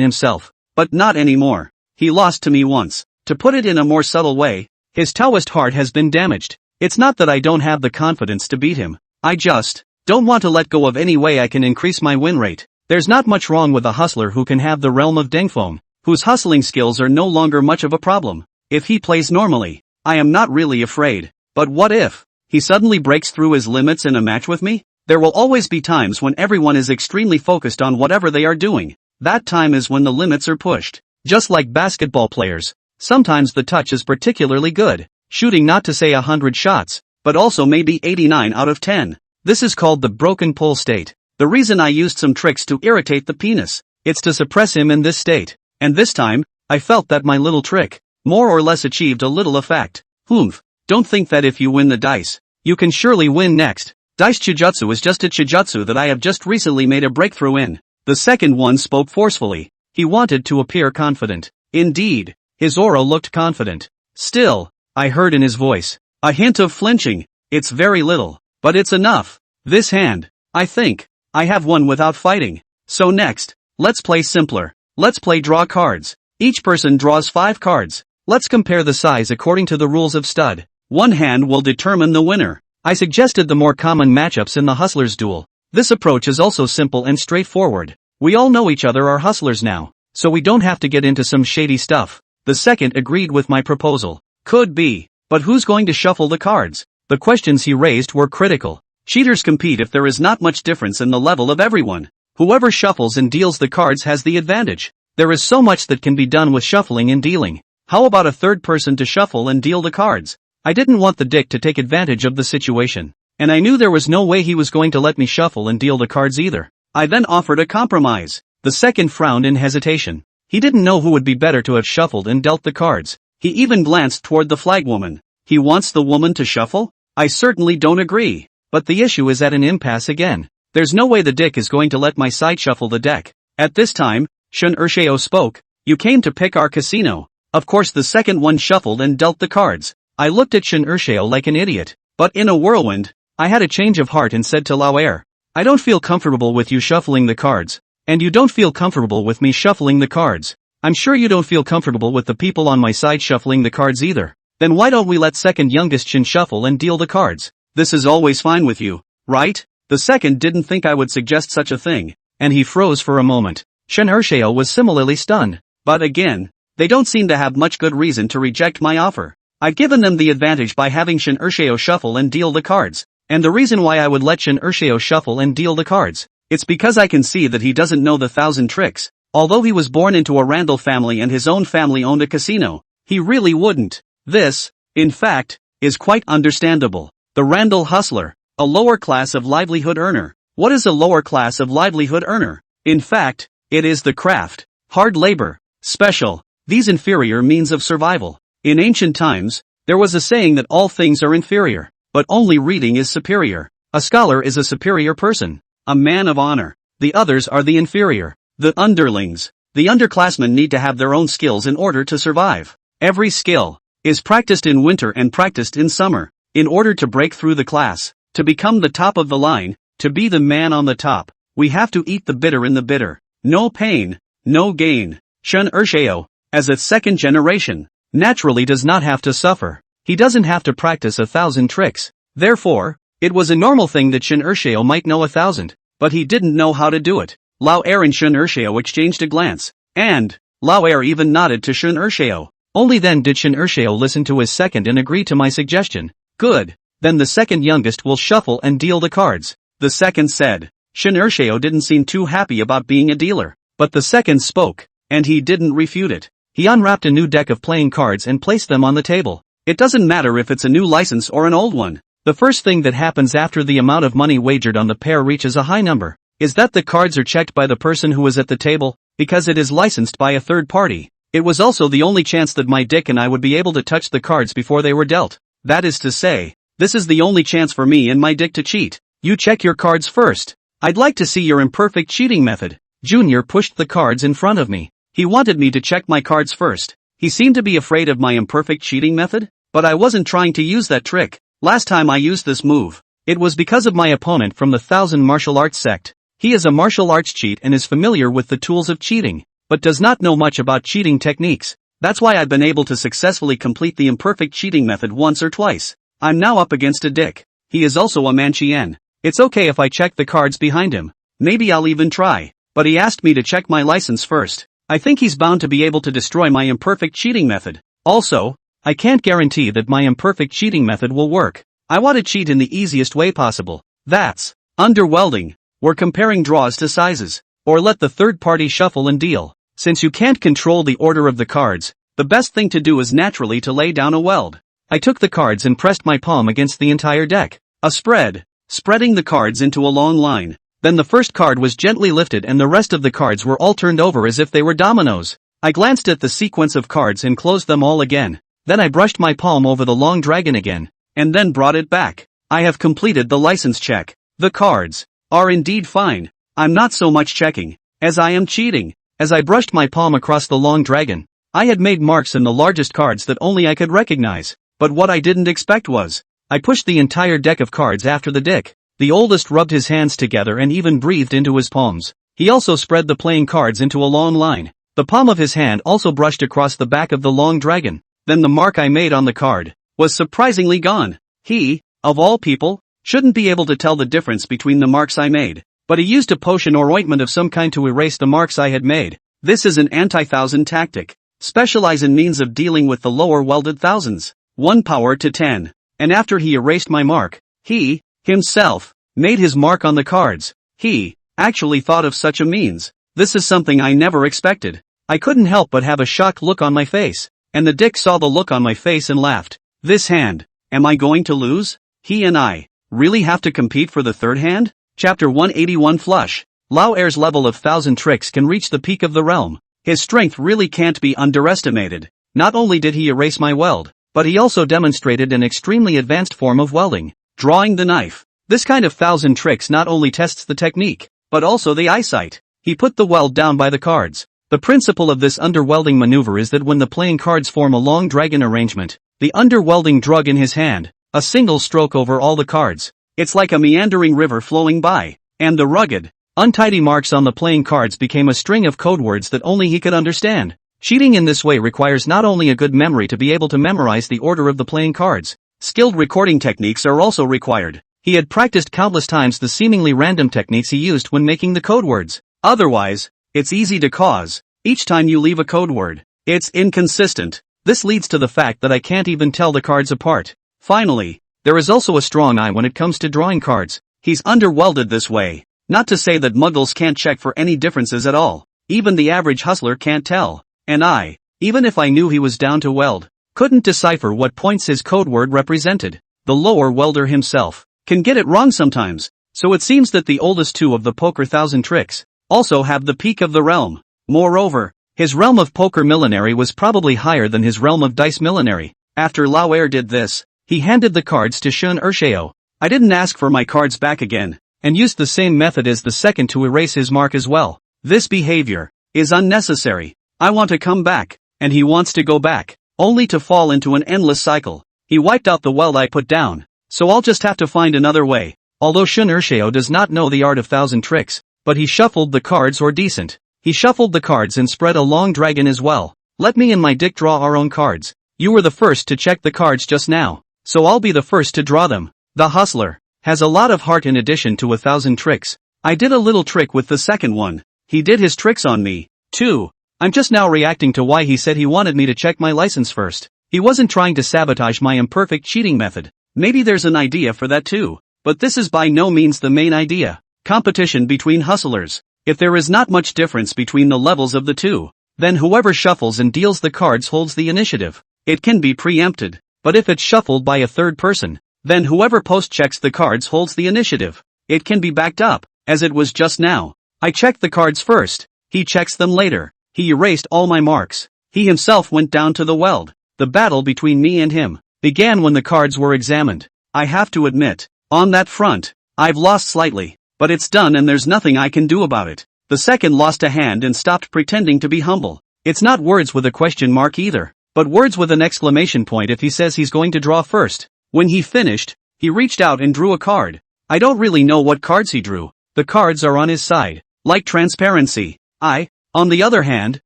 himself, but not anymore. He lost to me once. To put it in a more subtle way, his Taoist heart has been damaged. It's not that I don't have the confidence to beat him. I just don't want to let go of any way I can increase my win rate. There's not much wrong with a hustler who can have the realm of Dengfeng, whose hustling skills are no longer much of a problem. If he plays normally, I am not really afraid. But what if he suddenly breaks through his limits in a match with me? There will always be times when everyone is extremely focused on whatever they are doing. That time is when the limits are pushed. Just like basketball players, sometimes the touch is particularly good, shooting not to say 100 shots, but also maybe 89 out of 10. This is called the broken pole state. The reason I used some tricks to irritate the penis, it's to suppress him in this state. And this time, I felt that my little trick, more or less achieved a little effect. Don't think that if you win the dice, you can surely win next. Dice Chujutsu is just a Chujutsu that I have just recently made a breakthrough in. The second one spoke forcefully. He wanted to appear confident. Indeed, his aura looked confident. Still, I heard in his voice a hint of flinching. It's very little, but it's enough. This hand, I think, I have won without fighting. So next, let's play simpler. Let's play draw cards. Each person draws 5 cards. Let's compare the size according to the rules of stud. One hand will determine the winner. I suggested the more common matchups in the hustlers duel. This approach is also simple and straightforward. We all know each other are hustlers now, so we don't have to get into some shady stuff. The second agreed with my proposal. Could be, but who's going to shuffle the cards? The questions he raised were critical. Cheaters compete if there is not much difference in the level of everyone. Whoever shuffles and deals the cards has the advantage. There is so much that can be done with shuffling and dealing. How about a third person to shuffle and deal the cards? I didn't want the dick to take advantage of the situation, and I knew there was no way he was going to let me shuffle and deal the cards either. I then offered a compromise. The second frowned in hesitation. He didn't know who would be better to have shuffled and dealt the cards. He even glanced toward the flag woman. He wants the woman to shuffle? I certainly don't agree. But the issue is at an impasse again. There's no way the dick is going to let my side shuffle the deck. At this time, Shun Ershao spoke. You came to pick our casino. Of course the second one shuffled and dealt the cards. I looked at Shun Ershao like an idiot. But in a whirlwind, I had a change of heart and said to Lao Er, I don't feel comfortable with you shuffling the cards. And you don't feel comfortable with me shuffling the cards. I'm sure you don't feel comfortable with the people on my side shuffling the cards either. Then why don't we let second youngest Shin shuffle and deal the cards? This is always fine with you, right? The second didn't think I would suggest such a thing, and he froze for a moment. Shun Ershao was similarly stunned. But again, they don't seem to have much good reason to reject my offer. I've given them the advantage by having Shun Ershao shuffle and deal the cards. And the reason why I would let Shun Ershao shuffle and deal the cards, it's because I can see that he doesn't know the 1,000 tricks. Although he was born into a Randall family and his own family owned a casino, he really wouldn't. This, in fact, is quite understandable. The Randall hustler, a lower class of livelihood earner. What is a lower class of livelihood earner? In fact, it is the craft, hard labor, special, these inferior means of survival. In ancient times, there was a saying that all things are inferior, but only reading is superior. A scholar is a superior person, a man of honor. The others are the inferior, the underlings. The underclassmen need to have their own skills in order to survive. Every skill is practiced in winter and practiced in summer. In order to break through the class, to become the top of the line, to be the man on the top, we have to eat the bitter in the bitter. No pain, no gain. Shun Ershao, as a second generation, naturally does not have to suffer. He doesn't have to practice 1,000 tricks. Therefore, it was a normal thing that Shun Ershao might know 1,000, but he didn't know how to do it. Lao Er and Shun Ershao exchanged a glance, and Lao Er even nodded to Shun Ershao. Only then did Shun Ershao listen to his second and agree to my suggestion. Good, then the second youngest will shuffle and deal the cards. The second said. Shun Ershao didn't seem too happy about being a dealer, but the second spoke, and he didn't refute it. He unwrapped a new deck of playing cards and placed them on the table. It doesn't matter if it's a new license or an old one. The first thing that happens after the amount of money wagered on the pair reaches a high number is that the cards are checked by the person who is at the table, because it is licensed by a third party. It was also the only chance that my dick and I would be able to touch the cards before they were dealt. That is to say, this is the only chance for me and my dick to cheat. You check your cards first. I'd like to see your imperfect cheating method. Junior pushed the cards in front of me. He wanted me to check my cards first. He seemed to be afraid of my imperfect cheating method, but I wasn't trying to use that trick. Last time I used this move, it was because of my opponent from the Thousand Martial Arts sect. He is a martial arts cheat and is familiar with the tools of cheating, but does not know much about cheating techniques. That's why I've been able to successfully complete the imperfect cheating method once or twice. I'm now up against a dick. He is also a Manchien. It's okay if I check the cards behind him. Maybe I'll even try. But he asked me to check my license first. I think he's bound to be able to destroy my imperfect cheating method. Also, I can't guarantee that my imperfect cheating method will work. I want to cheat in the easiest way possible. That's underwelding. We're comparing draws to sizes. Or let the third party shuffle and deal. Since you can't control the order of the cards, the best thing to do is naturally to lay down a weld. I took the cards and pressed my palm against the entire deck. A spread. Spreading the cards into a long line. Then the first card was gently lifted and the rest of the cards were all turned over as if they were dominoes. I glanced at the sequence of cards and closed them all again. Then I brushed my palm over the long dragon again, and then brought it back. I have completed the license check. The cards are indeed fine. I'm not so much checking as I am cheating. As I brushed my palm across the long dragon, I had made marks in the largest cards that only I could recognize. But what I didn't expect was, I pushed the entire deck of cards after the dick. The oldest rubbed his hands together and even breathed into his palms. He also spread the playing cards into a long line. The palm of his hand also brushed across the back of the long dragon. Then the mark I made on the card was surprisingly gone. He, of all people, shouldn't be able to tell the difference between the marks I made. But he used a potion or ointment of some kind to erase the marks I had made. This is an anti-thousand tactic. Specialize in means of dealing with the lower welded thousands. 1 power to 10. And after he erased my mark, he, himself, made his mark on the cards. He actually thought of such a means. This is something I never expected. I couldn't help but have a shocked look on my face. And the dick saw the look on my face and laughed. This hand, am I going to lose? He and I really have to compete for the third hand? Chapter 181 Flush. Lao Er's level of 1000 tricks can reach the peak of the realm. His strength really can't be underestimated. Not only did he erase my weld, but he also demonstrated an extremely advanced form of welding, drawing the knife. This kind of 1000 tricks not only tests the technique, but also the eyesight. He put the weld down by the cards. The principle of this underwelding maneuver is that when the playing cards form a long dragon arrangement, the underwelding drug in his hand, a single stroke over all the cards. It's like a meandering river flowing by, and the rugged, untidy marks on the playing cards became a string of code words that only he could understand. Cheating in this way requires not only a good memory to be able to memorize the order of the playing cards, skilled recording techniques are also required. He had practiced countless times the seemingly random techniques he used when making the code words. Otherwise, it's easy to cause. Each time you leave a code word, it's inconsistent. This leads to the fact that I can't even tell the cards apart. Finally, there is also a strong eye when it comes to drawing cards. He's underwelded this way. Not to say that muggles can't check for any differences at all. Even the average hustler can't tell. And I, even if I knew he was down to weld, couldn't decipher what points his code word represented. The lower welder himself can get it wrong sometimes. So it seems that the oldest two of the poker 1000 tricks also have the peak of the realm. Moreover, his realm of poker millinery was probably higher than his realm of dice millinery. After Lao Er did this, he handed the cards to Shun Ershao. I didn't ask for my cards back again, and used the same method as the second to erase his mark as well. This behavior is unnecessary. I want to come back, and he wants to go back, only to fall into an endless cycle. He wiped out the weld I put down, so I'll just have to find another way. Although Shun Ershao does not know the art of 1000 tricks, but he shuffled the cards or decent. He shuffled the cards and spread a long dragon as well. Let me and my dick draw our own cards. You were the first to check the cards just now, so I'll be the first to draw them. The hustler has a lot of heart in addition to 1000 tricks. I did a little trick with the second one. He did his tricks on me, too. I'm just now reacting to why he said he wanted me to check my license first. He wasn't trying to sabotage my imperfect cheating method. Maybe there's an idea for that too. But this is by no means the main idea. Competition between hustlers. If there is not much difference between the levels of the two, then whoever shuffles and deals the cards holds the initiative. It can be preempted. But if it's shuffled by a third person, then whoever post-checks the cards holds the initiative. It can be backed up, as it was just now. I checked the cards first. He checks them later. He erased all my marks. He himself went down to the weld. The battle between me and him began when the cards were examined. I have to admit, on that front, I've lost slightly, but it's done and there's nothing I can do about it. The second lost a hand and stopped pretending to be humble. It's not words with a question mark either, but words with an exclamation point if he says he's going to draw first. When he finished, he reached out and drew a card. I don't really know what cards he drew. The cards are on his side, like transparency. I, on the other hand,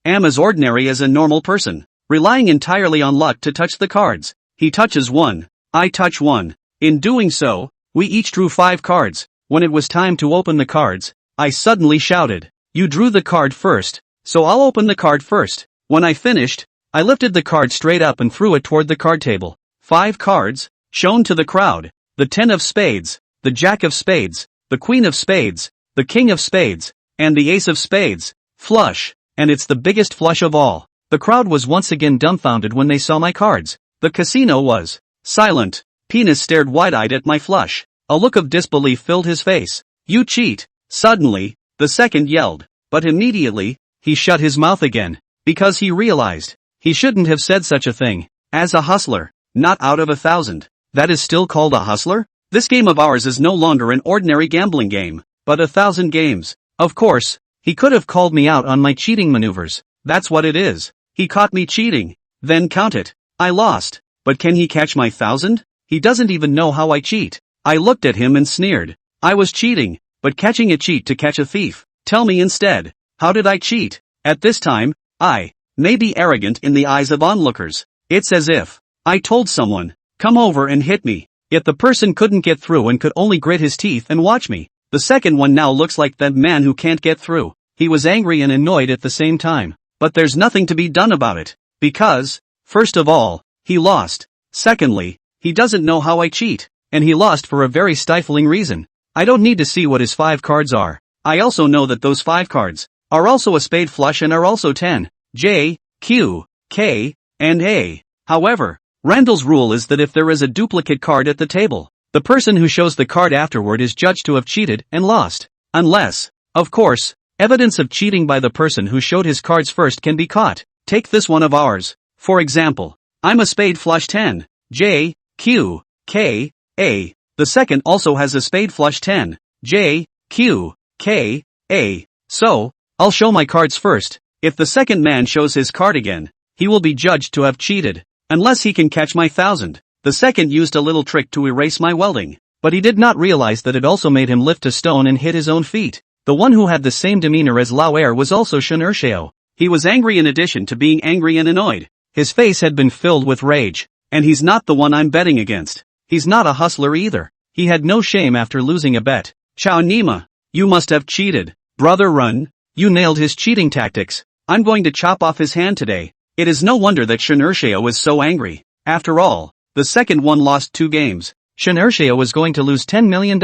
am as ordinary as a normal person, relying entirely on luck to touch the cards. He touches one, I touch one. In doing so, we each drew 5 cards. When it was time to open the cards, I suddenly shouted, "You drew the card first, so I'll open the card first." When I finished, I lifted the card straight up and threw it toward the card table. 5 cards, shown to the crowd: the 10 of spades, the jack of spades, the queen of spades, the king of spades, and the ace of spades. Flush, and it's the biggest flush of all. The crowd was once again dumbfounded when they saw my cards. The casino was silent. Penis stared wide-eyed at my flush. A look of disbelief filled his face. "You cheat!" Suddenly, the second yelled, but immediately, he shut his mouth again, because he realized he shouldn't have said such a thing. As a hustler, not out of 1,000. That is still called a hustler? This game of ours is no longer an ordinary gambling game, but 1,000 games. Of course, he could have called me out on my cheating maneuvers. That's what it is. He caught me cheating. Then count it. I lost. But can he catch my 1,000? He doesn't even know how I cheat. I looked at him and sneered. I was cheating, but catching a cheat to catch a thief. Tell me instead, how did I cheat? At this time, I may be arrogant in the eyes of onlookers. It's as if I told someone, "Come over and hit me." Yet the person couldn't get through and could only grit his teeth and watch me. The second one now looks like that man who can't get through. He was angry and annoyed at the same time. But there's nothing to be done about it. Because, first of all, he lost. Secondly, he doesn't know how I cheat. And he lost for a very stifling reason. I don't need to see what his 5 cards are. I also know that those 5 cards are also a spade flush and are also 10, J, Q, K, and A. However, Randall's rule is that if there is a duplicate card at the table, the person who shows the card afterward is judged to have cheated and lost. Unless, of course, evidence of cheating by the person who showed his cards first can be caught. Take this one of ours. For example, I'm a spade flush 10, J, Q, K, A. The second also has a spade flush 10, J, Q, K, A. So, I'll show my cards first. If the second man shows his card again, he will be judged to have cheated. Unless he can catch my 1,000. The second used a little trick to erase my welding, but he did not realize that it also made him lift a stone and hit his own feet. The one who had the same demeanor as Lao Er was also Shinurshio. He was angry in addition to being angry and annoyed. His face had been filled with rage. And he's not the one I'm betting against. He's not a hustler either. He had no shame after losing a bet. Chao Nima, you must have cheated. Brother Run, you nailed his cheating tactics. I'm going to chop off his hand today. It is no wonder that Shinurshio was so angry. After all, the second one lost 2 games. Shinurshio was going to lose $10 million.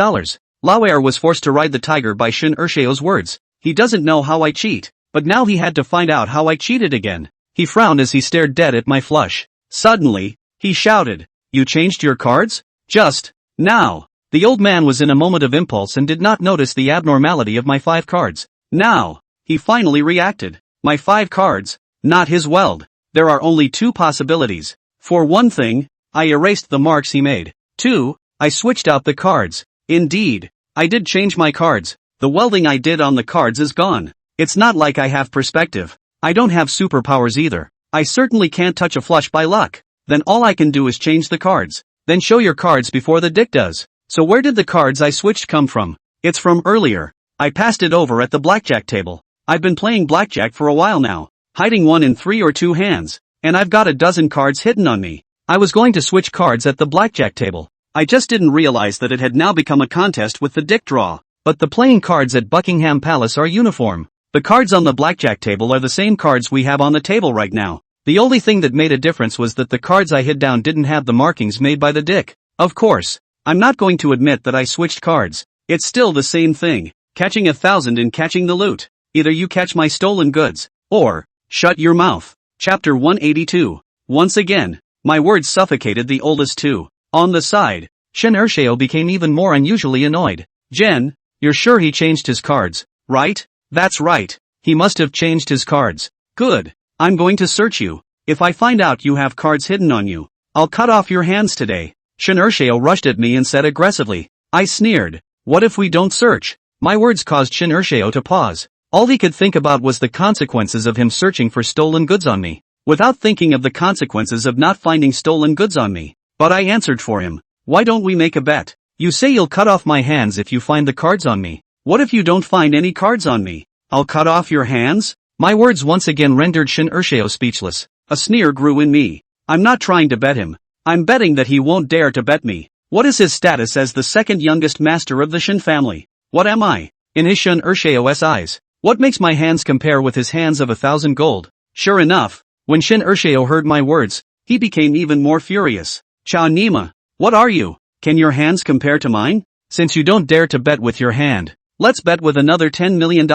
Lao Er was forced to ride the tiger by Shinurshio's words. He doesn't know how I cheat, but now he had to find out how I cheated again. He frowned as he stared dead at my flush. Suddenly, he shouted, "You changed your cards? Just now." The old man was in a moment of impulse and did not notice the abnormality of my 5 cards. Now, he finally reacted. My 5 cards, not his weld. There are only 2 possibilities. For one thing, I erased the marks he made. 2, I switched out the cards. Indeed, I did change my cards. The welding I did on the cards is gone. It's not like I have perspective. I don't have superpowers either. I certainly can't touch a flush by luck. Then all I can do is change the cards. Then show your cards before the dick does. So where did the cards I switched come from? It's from earlier. I passed it over at the blackjack table. I've been playing blackjack for a while now, hiding one in 3 or 2 hands, and I've got a dozen cards hidden on me. I was going to switch cards at the blackjack table. I just didn't realize that it had now become a contest with the dick draw. But the playing cards at Buckingham Palace are uniform. The cards on the blackjack table are the same cards we have on the table right now. The only thing that made a difference was that the cards I hid down didn't have the markings made by the dick. Of course, I'm not going to admit that I switched cards. It's still the same thing. Catching 1,000 and catching the loot. Either you catch my stolen goods, or shut your mouth. Chapter 182. Once again, my words suffocated the oldest 2. On the side, Shinurshio became even more unusually annoyed. Jen, you're sure he changed his cards, right? That's right. He must have changed his cards. Good. I'm going to search you. If I find out you have cards hidden on you, I'll cut off your hands today. Shinurshio rushed at me and said aggressively. I sneered. What if we don't search? My words caused Shinurshio to pause. All he could think about was the consequences of him searching for stolen goods on me, without thinking of the consequences of not finding stolen goods on me. But I answered for him. Why don't we make a bet? You say you'll cut off my hands if you find the cards on me. What if you don't find any cards on me? I'll cut off your hands? My words once again rendered Shin Urshio speechless. A sneer grew in me. I'm not trying to bet him. I'm betting that he won't dare to bet me. What is his status as the second youngest master of the Shin family? What am I? In his Shin Urshio's eyes. What makes my hands compare with his hands of 1,000 gold? Sure enough, when Shin Urshio heard my words, he became even more furious. Chow Nima, what are you? Can your hands compare to mine? Since you don't dare to bet with your hand, let's bet with another $10 million.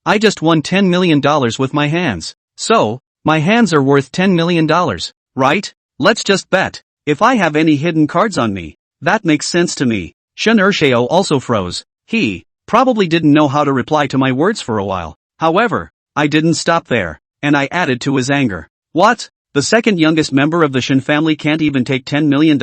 I just won $10 million with my hands. So, my hands are worth $10 million, right? Let's just bet. If I have any hidden cards on me, that makes sense to me. Shin Urshio also froze. He probably didn't know how to reply to my words for a while. However, I didn't stop there, and I added to his anger. What? The second youngest member of the Shin family can't even take $10 million?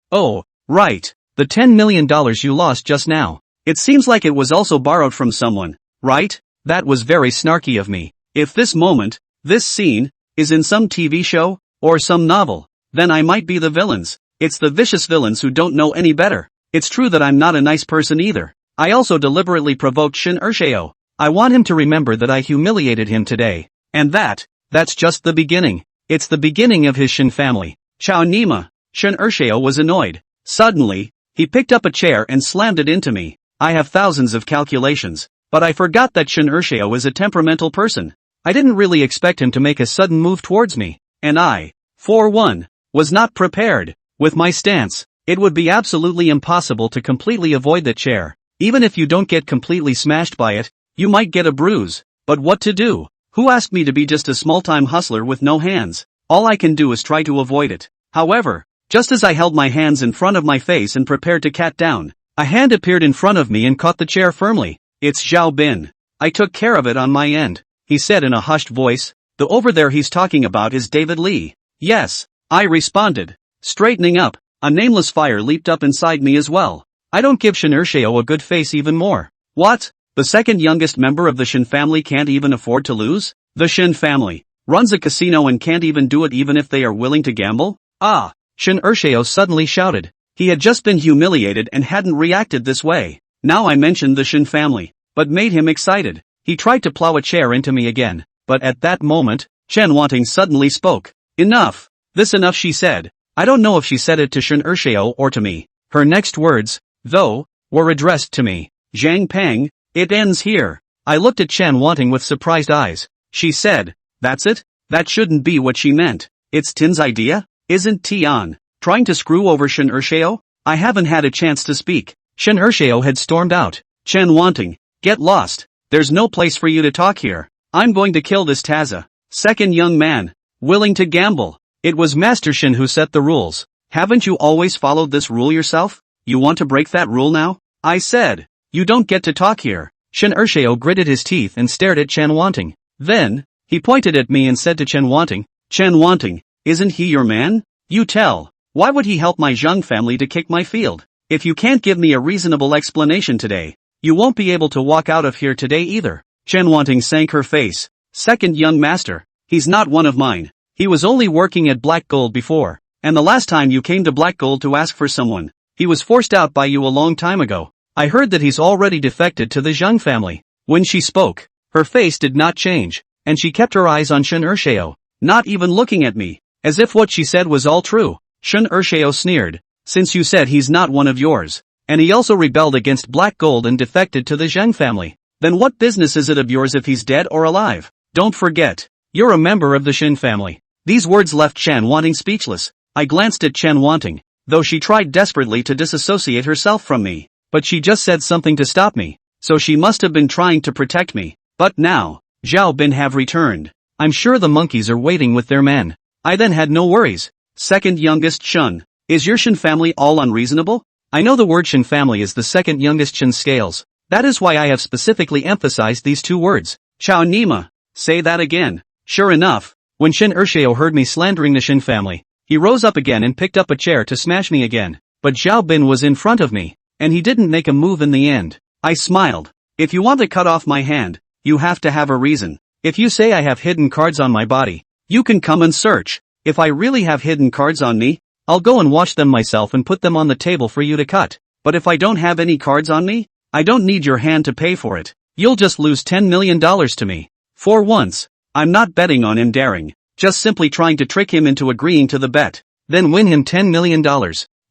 Oh, right. The $10 million you lost just now. It seems like it was also borrowed from someone, right? That was very snarky of me. If this moment, this scene, is in some TV show, or some novel, then I might be the villains. It's the vicious villains who don't know any better. It's true that I'm not a nice person either. I also deliberately provoked Shin Urshio. I want him to remember that I humiliated him today. And that's just the beginning. It's the beginning of his Shin family. Chow Nima. Shin Urshio was annoyed. Suddenly, he picked up a chair and slammed it into me. I have thousands of calculations, but I forgot that Shin Urshio is a temperamental person. I didn't really expect him to make a sudden move towards me, and I, for one, was not prepared. With my stance, it would be absolutely impossible to completely avoid that chair. Even if you don't get completely smashed by it, you might get a bruise. But what to do? Who asked me to be just a small-time hustler with no hands? All I can do is try to avoid it. However, just as I held my hands in front of my face and prepared to cat down, a hand appeared in front of me and caught the chair firmly. It's Xiao Bin. I took care of it on my end, he said in a hushed voice. The over there he's talking about is David Lee. Yes, I responded. Straightening up, a nameless fire leaped up inside me as well. I don't give Shin Urshio a good face even more. What? The second youngest member of the Shin family can't even afford to lose? The Shin family runs a casino and can't even do it even if they are willing to gamble? Ah! Shin Urshio suddenly shouted. He had just been humiliated and hadn't reacted this way. Now I mentioned the Shin family, but made him excited. He tried to plow a chair into me again, but at that moment, Chen Wanting suddenly spoke. Enough! This enough, she said. I don't know if she said it to Shin Urshio or to me. Her next words, though, were addressed to me. Zhang Peng, it ends here. I looked at Chen Wanting with surprised eyes. She said, that's it? That shouldn't be what she meant. It's Tin's idea? Isn't Tian trying to screw over Shin Urshio? I haven't had a chance to speak. Shin Urshio had stormed out. Chen Wanting, get lost. There's no place for you to talk here. I'm going to kill this Taza. Second young man, willing to gamble. It was Master Shin who set the rules. Haven't you always followed this rule yourself? You want to break that rule now? I said, you don't get to talk here. Shin Urshio gritted his teeth and stared at Chen Wanting. Then, he pointed at me and said to Chen Wanting, isn't he your man? You tell. Why would he help my Zhang family to kick my field? If you can't give me a reasonable explanation today, you won't be able to walk out of here today either. Chen Wanting sank her face. Second young master. He's not one of mine. He was only working at Black Gold before, and the last time you came to Black Gold to ask for someone, he was forced out by you a long time ago. I heard that he's already defected to the Zhang family. When she spoke, her face did not change, and she kept her eyes on Shin Urshio, not even looking at me, as if what she said was all true. Shin Urshio sneered, since you said he's not one of yours, and he also rebelled against Black Gold and defected to the Zhang family, then what business is it of yours if he's dead or alive? Don't forget, you're a member of the Shin family. These words left Chen Wanting speechless. I glanced at Chen Wanting, though she tried desperately to disassociate herself from me, but she just said something to stop me, so she must have been trying to protect me. But now, Zhao Bin have returned. I'm sure the monkeys are waiting with their men. I then had no worries. Second youngest Shun. Is your Shin family all unreasonable? I know the word Shin family is the second youngest Shin scales. That is why I have specifically emphasized these two words. Chow Nima. Say that again. Sure enough, when Shin Urshio heard me slandering the Shin family, he rose up again and picked up a chair to smash me again. But Zhao Bin was in front of me, and he didn't make a move in the end. I smiled. If you want to cut off my hand, you have to have a reason. If you say I have hidden cards on my body, you can come and search. If I really have hidden cards on me, I'll go and wash them myself and put them on the table for you to cut. But if I don't have any cards on me, I don't need your hand to pay for it. You'll just lose $10 million to me. For once, I'm not betting on him daring, just simply trying to trick him into agreeing to the bet, then win him $10 million.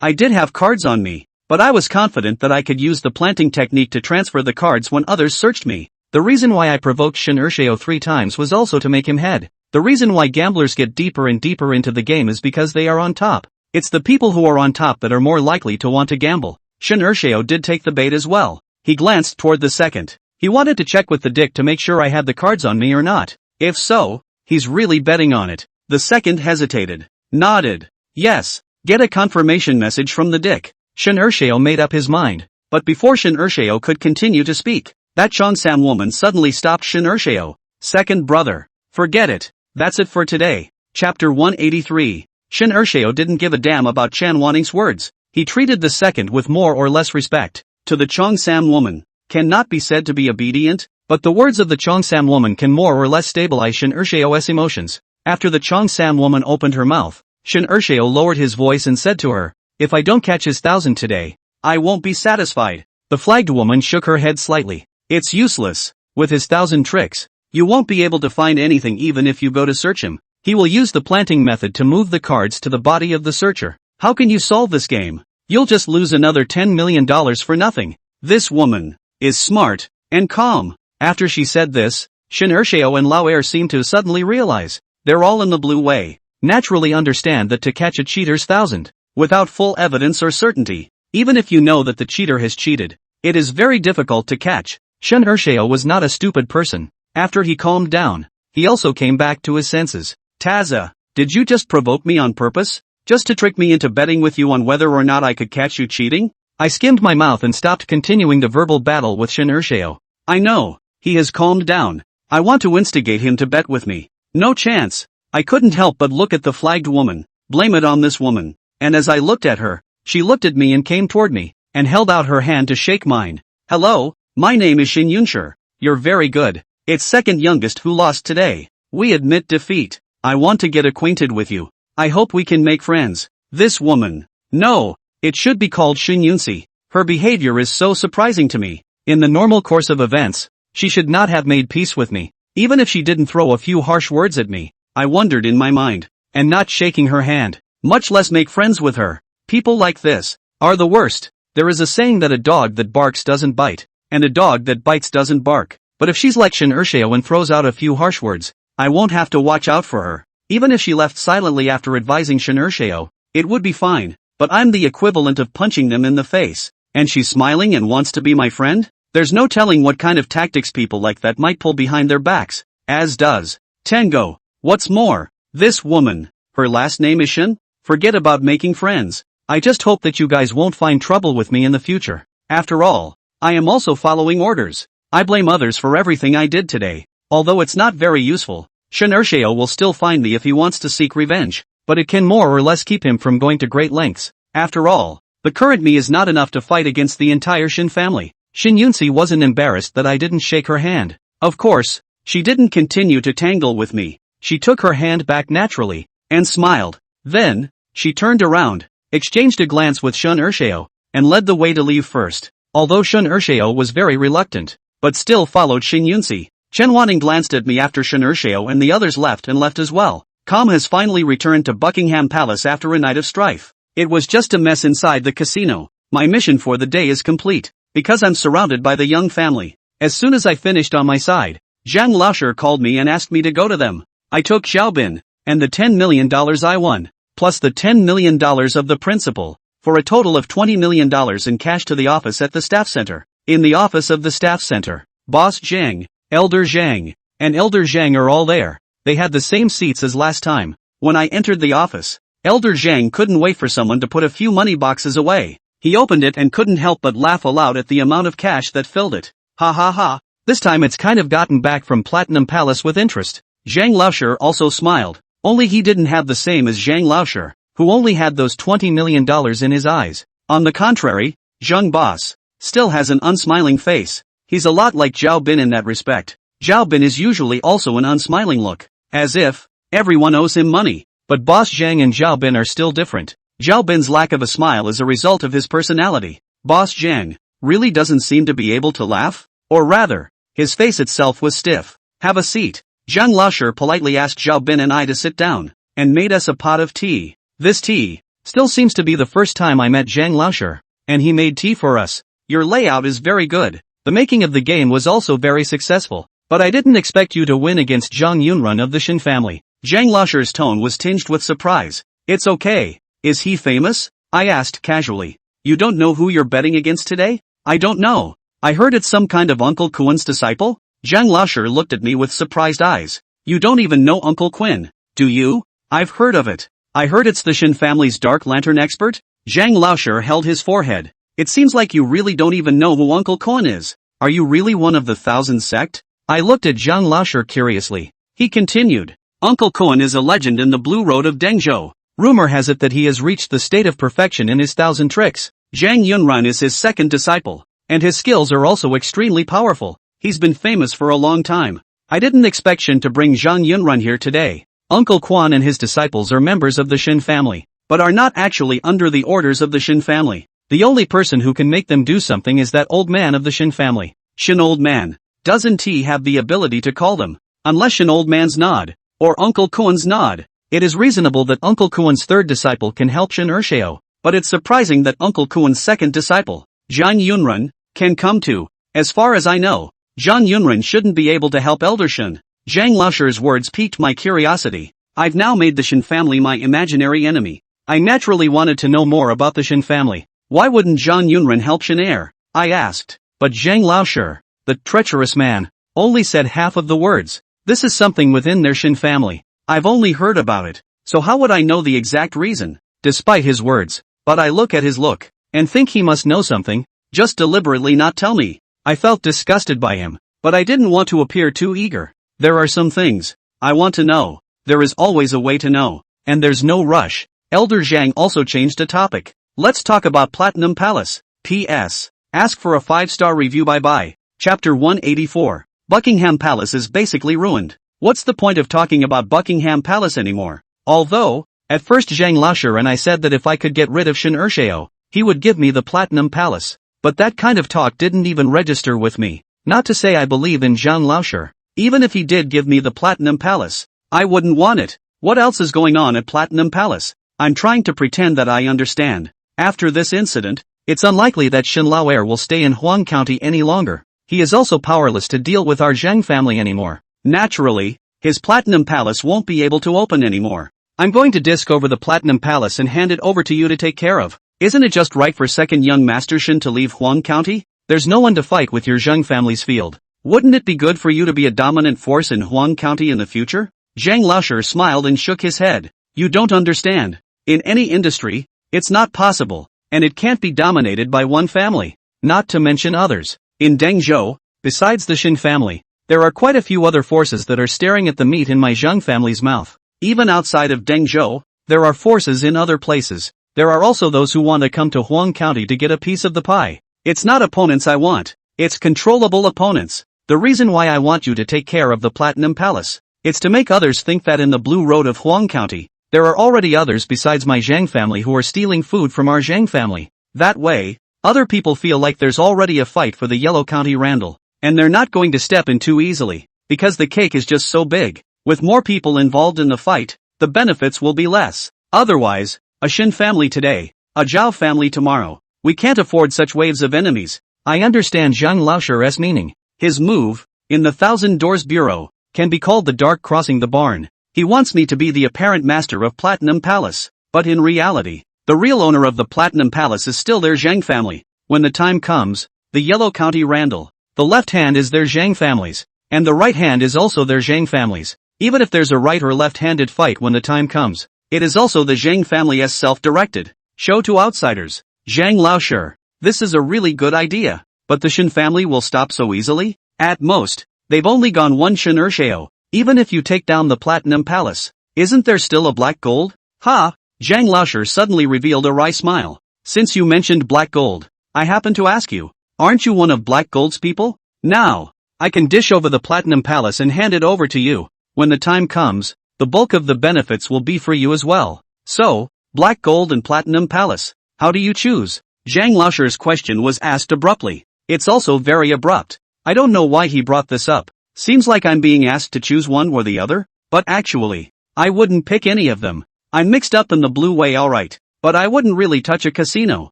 I did have cards on me, but I was confident that I could use the planting technique to transfer the cards when others searched me. The reason why I provoked Shin Urshio 3 times was also to make him head. The reason why gamblers get deeper and deeper into the game is because they are on top. It's the people who are on top that are more likely to want to gamble. Shin Urshio did take the bait as well. He glanced toward the second. He wanted to check with the dick to make sure I had the cards on me or not. If so, he's really betting on it. The second hesitated, nodded. Yes, get a confirmation message from the dick. Shin Urshio made up his mind. But before Shin Urshio could continue to speak, that Cheongsam woman suddenly stopped Shin Urshio. Second brother. Forget it. That's it for today. Chapter 183. Shin Urshio didn't give a damn about Chan Wanning's words. He treated the second with more or less respect. To the Cheongsam woman, cannot be said to be obedient, but the words of the Cheongsam woman can more or less stabilize Shin Urshio's emotions. After the Cheongsam woman opened her mouth, Shin Urshio lowered his voice and said to her, if I don't catch his 1,000 today, I won't be satisfied. The flagged woman shook her head slightly. It's useless. With his 1,000 tricks, you won't be able to find anything even if you go to search him. He will use the planting method to move the cards to the body of the searcher. How can you solve this game? You'll just lose another $10 million for nothing. This woman is smart and calm. After she said this, Shin Urshio and Lao Er seemed to suddenly realize they're all in the blue way. Naturally understand that to catch a cheater's 1,000, without full evidence or certainty, even if you know that the cheater has cheated, it is very difficult to catch. Shin Urshio was not a stupid person. After he calmed down, he also came back to his senses. Taza, did you just provoke me on purpose? Just to trick me into betting with you on whether or not I could catch you cheating? I skimmed my mouth and stopped continuing the verbal battle with Shin Urshio. I know, he has calmed down. I want to instigate him to bet with me. No chance. I couldn't help but look at the flagged woman. Blame it on this woman. And as I looked at her, she looked at me and came toward me, and held out her hand to shake mine. Hello, my name is Shin Yunshir. You're very good. It's second youngest who lost today. We admit defeat. I want to get acquainted with you. I hope we can make friends. This woman. No. It should be called Shin Yunsi. Her behavior is so surprising to me. In the normal course of events, she should not have made peace with me, even if she didn't throw a few harsh words at me. I wondered in my mind, and not shaking her hand, much less make friends with her. People like this are the worst. There is a saying that a dog that barks doesn't bite, and a dog that bites doesn't bark. But if she's like Shin Urshio and throws out a few harsh words, I won't have to watch out for her. Even if she left silently after advising Shin Urshio, it would be fine. But I'm the equivalent of punching them in the face. And she's smiling and wants to be my friend? There's no telling what kind of tactics people like that might pull behind their backs. As does Tengo. What's more, this woman, her last name is Shin? Forget about making friends. I just hope that you guys won't find trouble with me in the future. After all, I am also following orders. I blame others for everything I did today. Although it's not very useful, Shin Urshio will still find me if he wants to seek revenge. But it can more or less keep him from going to great lengths. After all, the current me is not enough to fight against the entire Shin family. Shin Yunsi wasn't embarrassed that I didn't shake her hand. Of course, she didn't continue to tangle with me. She took her hand back naturally, and smiled. Then, she turned around, exchanged a glance with Shin Urshio, and led the way to leave first. Although Shin Urshio was very reluctant, but still followed Shin Yunsi. Chen Wanning glanced at me after Shin Urshio and the others left and left as well. Calm has finally returned to Buckingham Palace after a night of strife. It was just a mess inside the casino. My mission for the day is complete, because I'm surrounded by the young family. As soon as I finished on my side, Zhang Laoshi called me and asked me to go to them. I took Xiaobin, and the $10 million I won, plus the $10 million of the principal, for a total of $20 million in cash to the office at the staff center. In the office of the staff center, Boss Zhang, Elder Zhang, and Elder Zhang are all there. They had the same seats as last time. When I entered the office, Elder Zhang couldn't wait for someone to put a few money boxes away. He opened it and couldn't help but laugh aloud at the amount of cash that filled it. Ha ha ha, this time it's kind of gotten back from Platinum Palace with interest. Zhang Laoshi also smiled, only he didn't have the same as Zhang Laoshi, who only had those $20 million in his eyes. On the contrary, Zhang Boss still has an unsmiling face. He's a lot like Zhao Bin in that respect. Zhao Bin is usually also an unsmiling look, as if everyone owes him money. But Boss Zhang and Zhao Bin are still different. Zhao Bin's lack of a smile is a result of his personality. Boss Zhang really doesn't seem to be able to laugh, or rather, his face itself was stiff. Have a seat. Zhang Laoshi politely asked Zhao Bin and I to sit down, and made us a pot of tea. This tea still seems to be the first time I met Zhang Laoshi, and he made tea for us. Your layout is very good. The making of the game was also very successful, but I didn't expect you to win against Zhang Yunrun of the Shin family. Zhang Laoshi's tone was tinged with surprise. It's okay. Is he famous? I asked casually. You don't know who you're betting against today? I don't know. I heard it's some kind of Uncle Quin's disciple? Zhang Laoshi looked at me with surprised eyes. You don't even know Uncle Quin, do you? I've heard of it. I heard it's the Shin family's Dark Lantern expert? Zhang Laoshi held his forehead. It seems like you really don't even know who Uncle Quin is. Are you really one of the Thousand Sect? I looked at Zhang Laoshi curiously. He continued. Uncle Quin is a legend in the Blue Road of Dengzhou. Rumor has it that he has reached the state of perfection in his 1,000 tricks. Zhang Yunrun is his second disciple, and his skills are also extremely powerful. He's been famous for a long time. I didn't expect Shin to bring Zhang Yunrun here today. Uncle Quan and his disciples are members of the Shin family, but are not actually under the orders of the Shin family. The only person who can make them do something is that old man of the Shin family. Shin old man. Doesn't he have the ability to call them? Unless Shin old man's nod, or Uncle Quin's nod. It is reasonable that Uncle Quin's third disciple can help Shin Ershao, but it's surprising that Uncle Quin's second disciple, Zhang Yunrun, can come too. As far as I know, Zhang Yunrun shouldn't be able to help Elder Shin. Zhang Laoshi's words piqued my curiosity. I've now made the Shin family my imaginary enemy. I naturally wanted to know more about the Shin family. Why wouldn't Zhang Yunrun help Shin heir? I asked. But Zhang Laoshi, the treacherous man, only said half of the words. This is something within their Shin family. I've only heard about it, so how would I know the exact reason? Despite his words, but I look at his look, and think he must know something, just deliberately not tell me. I felt disgusted by him, but I didn't want to appear too eager. There are some things I want to know. There is always a way to know, and there's no rush. Elder Zhang also changed the topic. Let's talk about Platinum Palace. P.S. Ask for a 5-star review. Bye. Chapter 184. Buckingham Palace is basically ruined. What's the point of talking about Buckingham Palace anymore? Although, at first Zhang Laoshi and I said that if I could get rid of Shin Ershao, he would give me the Platinum Palace. But that kind of talk didn't even register with me. Not to say I believe in Zhang Laoshi. Even if he did give me the Platinum Palace, I wouldn't want it. What else is going on at Platinum Palace? I'm trying to pretend that I understand. After this incident, it's unlikely that Shin Laoer will stay in Huang County any longer. He is also powerless to deal with our Zhang family anymore. Naturally, his Platinum Palace won't be able to open anymore. I'm going to disk over the Platinum Palace and hand it over to you to take care of. Isn't it just right for second young Master Shin to leave Huang County? There's no one to fight with your Zhang family's field. Wouldn't it be good for you to be a dominant force in Huang County in the future? Zhang Laoshi smiled and shook his head. You don't understand. In any industry, it's not possible, and it can't be dominated by one family, not to mention others. In Dengzhou, besides the Shin family, there are quite a few other forces that are staring at the meat in my Zhang family's mouth. Even outside of Dengzhou, there are forces in other places. There are also those who want to come to Huang County to get a piece of the pie. It's not opponents I want. It's controllable opponents. The reason why I want you to take care of the Platinum Palace, it's to make others think that in the Blue Road of Huang County, there are already others besides my Zhang family who are stealing food from our Zhang family. That way, other people feel like there's already a fight for the Yellow County Randall. And they're not going to step in too easily, because the cake is just so big. With more people involved in the fight, the benefits will be less. Otherwise, a Shin family today, a Zhao family tomorrow. We can't afford such waves of enemies. I understand Zhang Laoshi's meaning. His move, in the Thousand Doors Bureau, can be called the dark crossing the barn. He wants me to be the apparent master of Platinum Palace. But in reality, the real owner of the Platinum Palace is still their Zhang family. When the time comes, the Yellow County Randall. The left hand is their Zhang families, and the right hand is also their Zhang families. Even if there's a right or left-handed fight when the time comes, it is also the Zhang family's self-directed show to outsiders. Zhang Laoshi, this is a really good idea, but the Shin family will stop so easily? At most, they've only gone one Shin Ershao. Even if you take down the Platinum Palace, isn't there still a black gold? Ha! Zhang Laoshi suddenly revealed a wry smile. Since you mentioned black gold, I happen to ask you. Aren't you one of Black Gold's people? Now, I can dish over the Platinum Palace and hand it over to you. When the time comes, the bulk of the benefits will be for you as well. So, Black Gold and Platinum Palace, how do you choose? Zhang Laosher's question was asked abruptly. It's also very abrupt. I don't know why he brought this up. Seems like I'm being asked to choose one or the other, but actually, I wouldn't pick any of them. I'm mixed up in the blue way alright, but I wouldn't really touch a casino.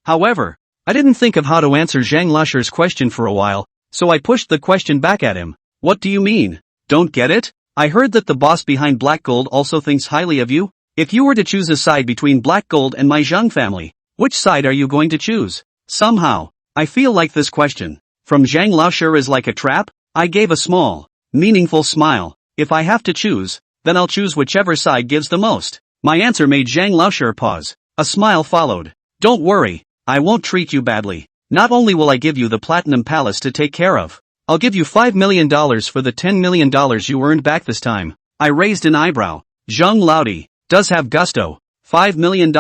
However, I didn't think of how to answer Zhang Laosher's question for a while, so I pushed the question back at him. What do you mean? Don't get it? I heard that the boss behind Black Gold also thinks highly of you? If you were to choose a side between Black Gold and my Zhang family, which side are you going to choose? Somehow, I feel like this question from Zhang Laosher is like a trap. I gave a small, meaningful smile. If I have to choose, then I'll choose whichever side gives the most. My answer made Zhang Laosher pause. A smile followed. Don't worry, I won't treat you badly. Not only will I give you the Platinum Palace to take care of, I'll give you $5 million for the $10 million you earned back this time. I raised an eyebrow. Zhang Laodi does have gusto. $5 million.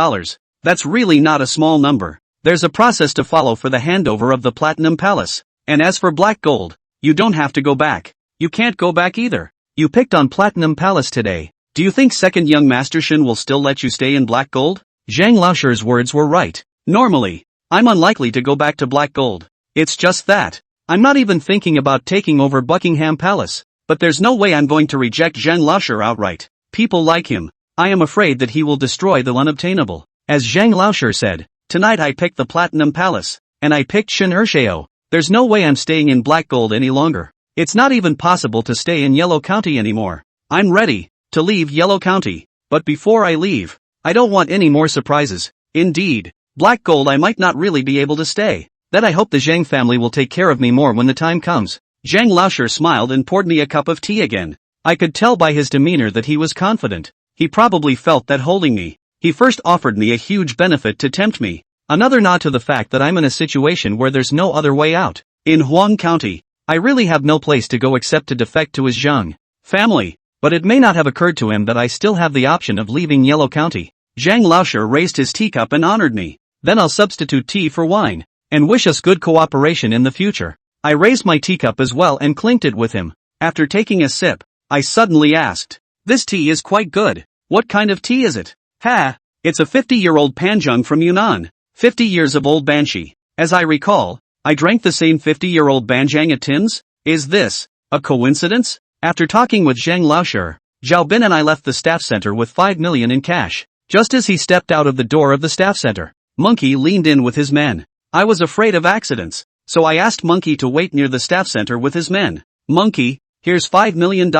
That's really not a small number. There's a process to follow for the handover of the Platinum Palace. And as for Black Gold, you don't have to go back. You can't go back either. You picked on Platinum Palace today. Do you think second young Master Shin will still let you stay in Black Gold? Zhang Laosher's words were right. Normally, I'm unlikely to go back to Black Gold. It's just that I'm not even thinking about taking over Buckingham Palace. But there's no way I'm going to reject Zhang Laosher outright. People like him. I am afraid that he will destroy the unobtainable. As Zhang Laosher said, tonight I picked the Platinum Palace, and I picked Shin Ershao. There's no way I'm staying in Black Gold any longer. It's not even possible to stay in Yellow County anymore. I'm ready to leave Yellow County. But before I leave, I don't want any more surprises. Indeed, Black Gold I might not really be able to stay. That I hope the Zhang family will take care of me more when the time comes. Zhang Laosher smiled and poured me a cup of tea again. I could tell by his demeanor that he was confident. He probably felt that holding me, he first offered me a huge benefit to tempt me. Another nod to the fact that I'm in a situation where there's no other way out. In Huang County, I really have no place to go except to defect to his Zhang family. But it may not have occurred to him that I still have the option of leaving Yellow County. Zhang Laosher raised his teacup and honored me. Then I'll substitute tea for wine, and wish us good cooperation in the future. I raised my teacup as well and clinked it with him. After taking a sip, I suddenly asked, "This tea is quite good. What kind of tea is it?" "Ha, it's a 50-year-old Panjang from Yunnan. 50 years of old Banshee. As I recall, I drank the same 50-year-old Banjang at Tim's. Is this a coincidence?" After talking with Zhang Laosher, Zhao Bin and I left the staff center with 5 million in cash. Just as he stepped out of the door of the staff center, Monkey leaned in with his men. I was afraid of accidents, so I asked Monkey to wait near the staff center with his men. "Monkey, here's $5 million.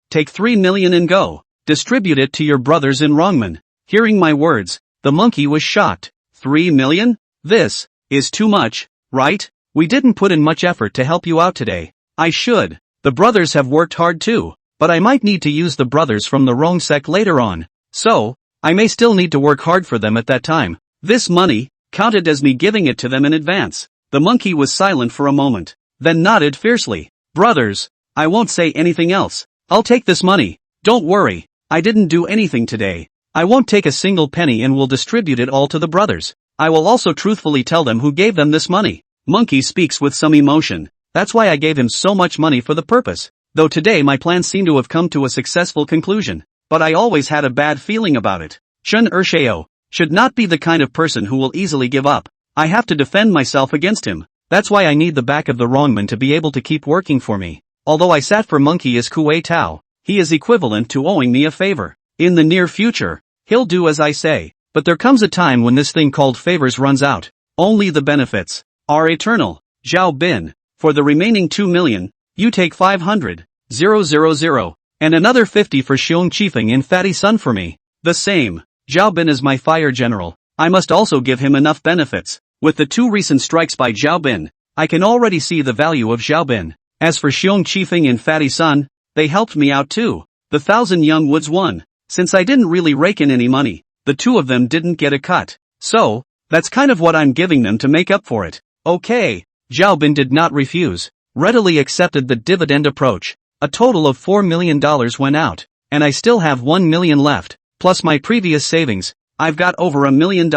Take 3 million and go. Distribute it to your brothers in Rongmen." Hearing my words, the monkey was shocked. 3 million? This is too much, right? We didn't put in much effort to help you out today. I should. The brothers have worked hard too, but I might need to use the brothers from the Rong sect later on. So, I may still need to work hard for them at that time. This money counted as me giving it to them in advance. The monkey was silent for a moment, then nodded fiercely. "Brothers, I won't say anything else. I'll take this money. Don't worry, I didn't do anything today. I won't take a single penny and will distribute it all to the brothers. I will also truthfully tell them who gave them this money." Monkey speaks with some emotion. That's why I gave him so much money for the purpose. Though today my plans seem to have come to a successful conclusion, but I always had a bad feeling about it. Shin Ershao should not be the kind of person who will easily give up. I have to defend myself against him. That's why I need the back of the Rongman to be able to keep working for me. Although I sat for Monkey as Kuei Tao, he is equivalent to owing me a favor. In the near future, he'll do as I say. But there comes a time when this thing called favors runs out. Only the benefits are eternal. Zhao Bin, for the remaining 2 million, you take 500,000, and another 50 for Xiong Chifeng and Fatty Sun for me. The same. Zhao Bin is my fire general. I must also give him enough benefits. With the 2 recent strikes by Zhao Bin, I can already see the value of Zhao Bin. As for Xiong Chifeng and Fatty Sun, they helped me out too. The 1,000 young woods won. Since I didn't really rake in any money, the 2 of them didn't get a cut. So, that's kind of what I'm giving them to make up for it. Okay. Zhao Bin did not refuse, readily accepted the dividend approach. A total of $4 million went out, and I still have 1 million left, plus my previous savings. I've got over $1 million.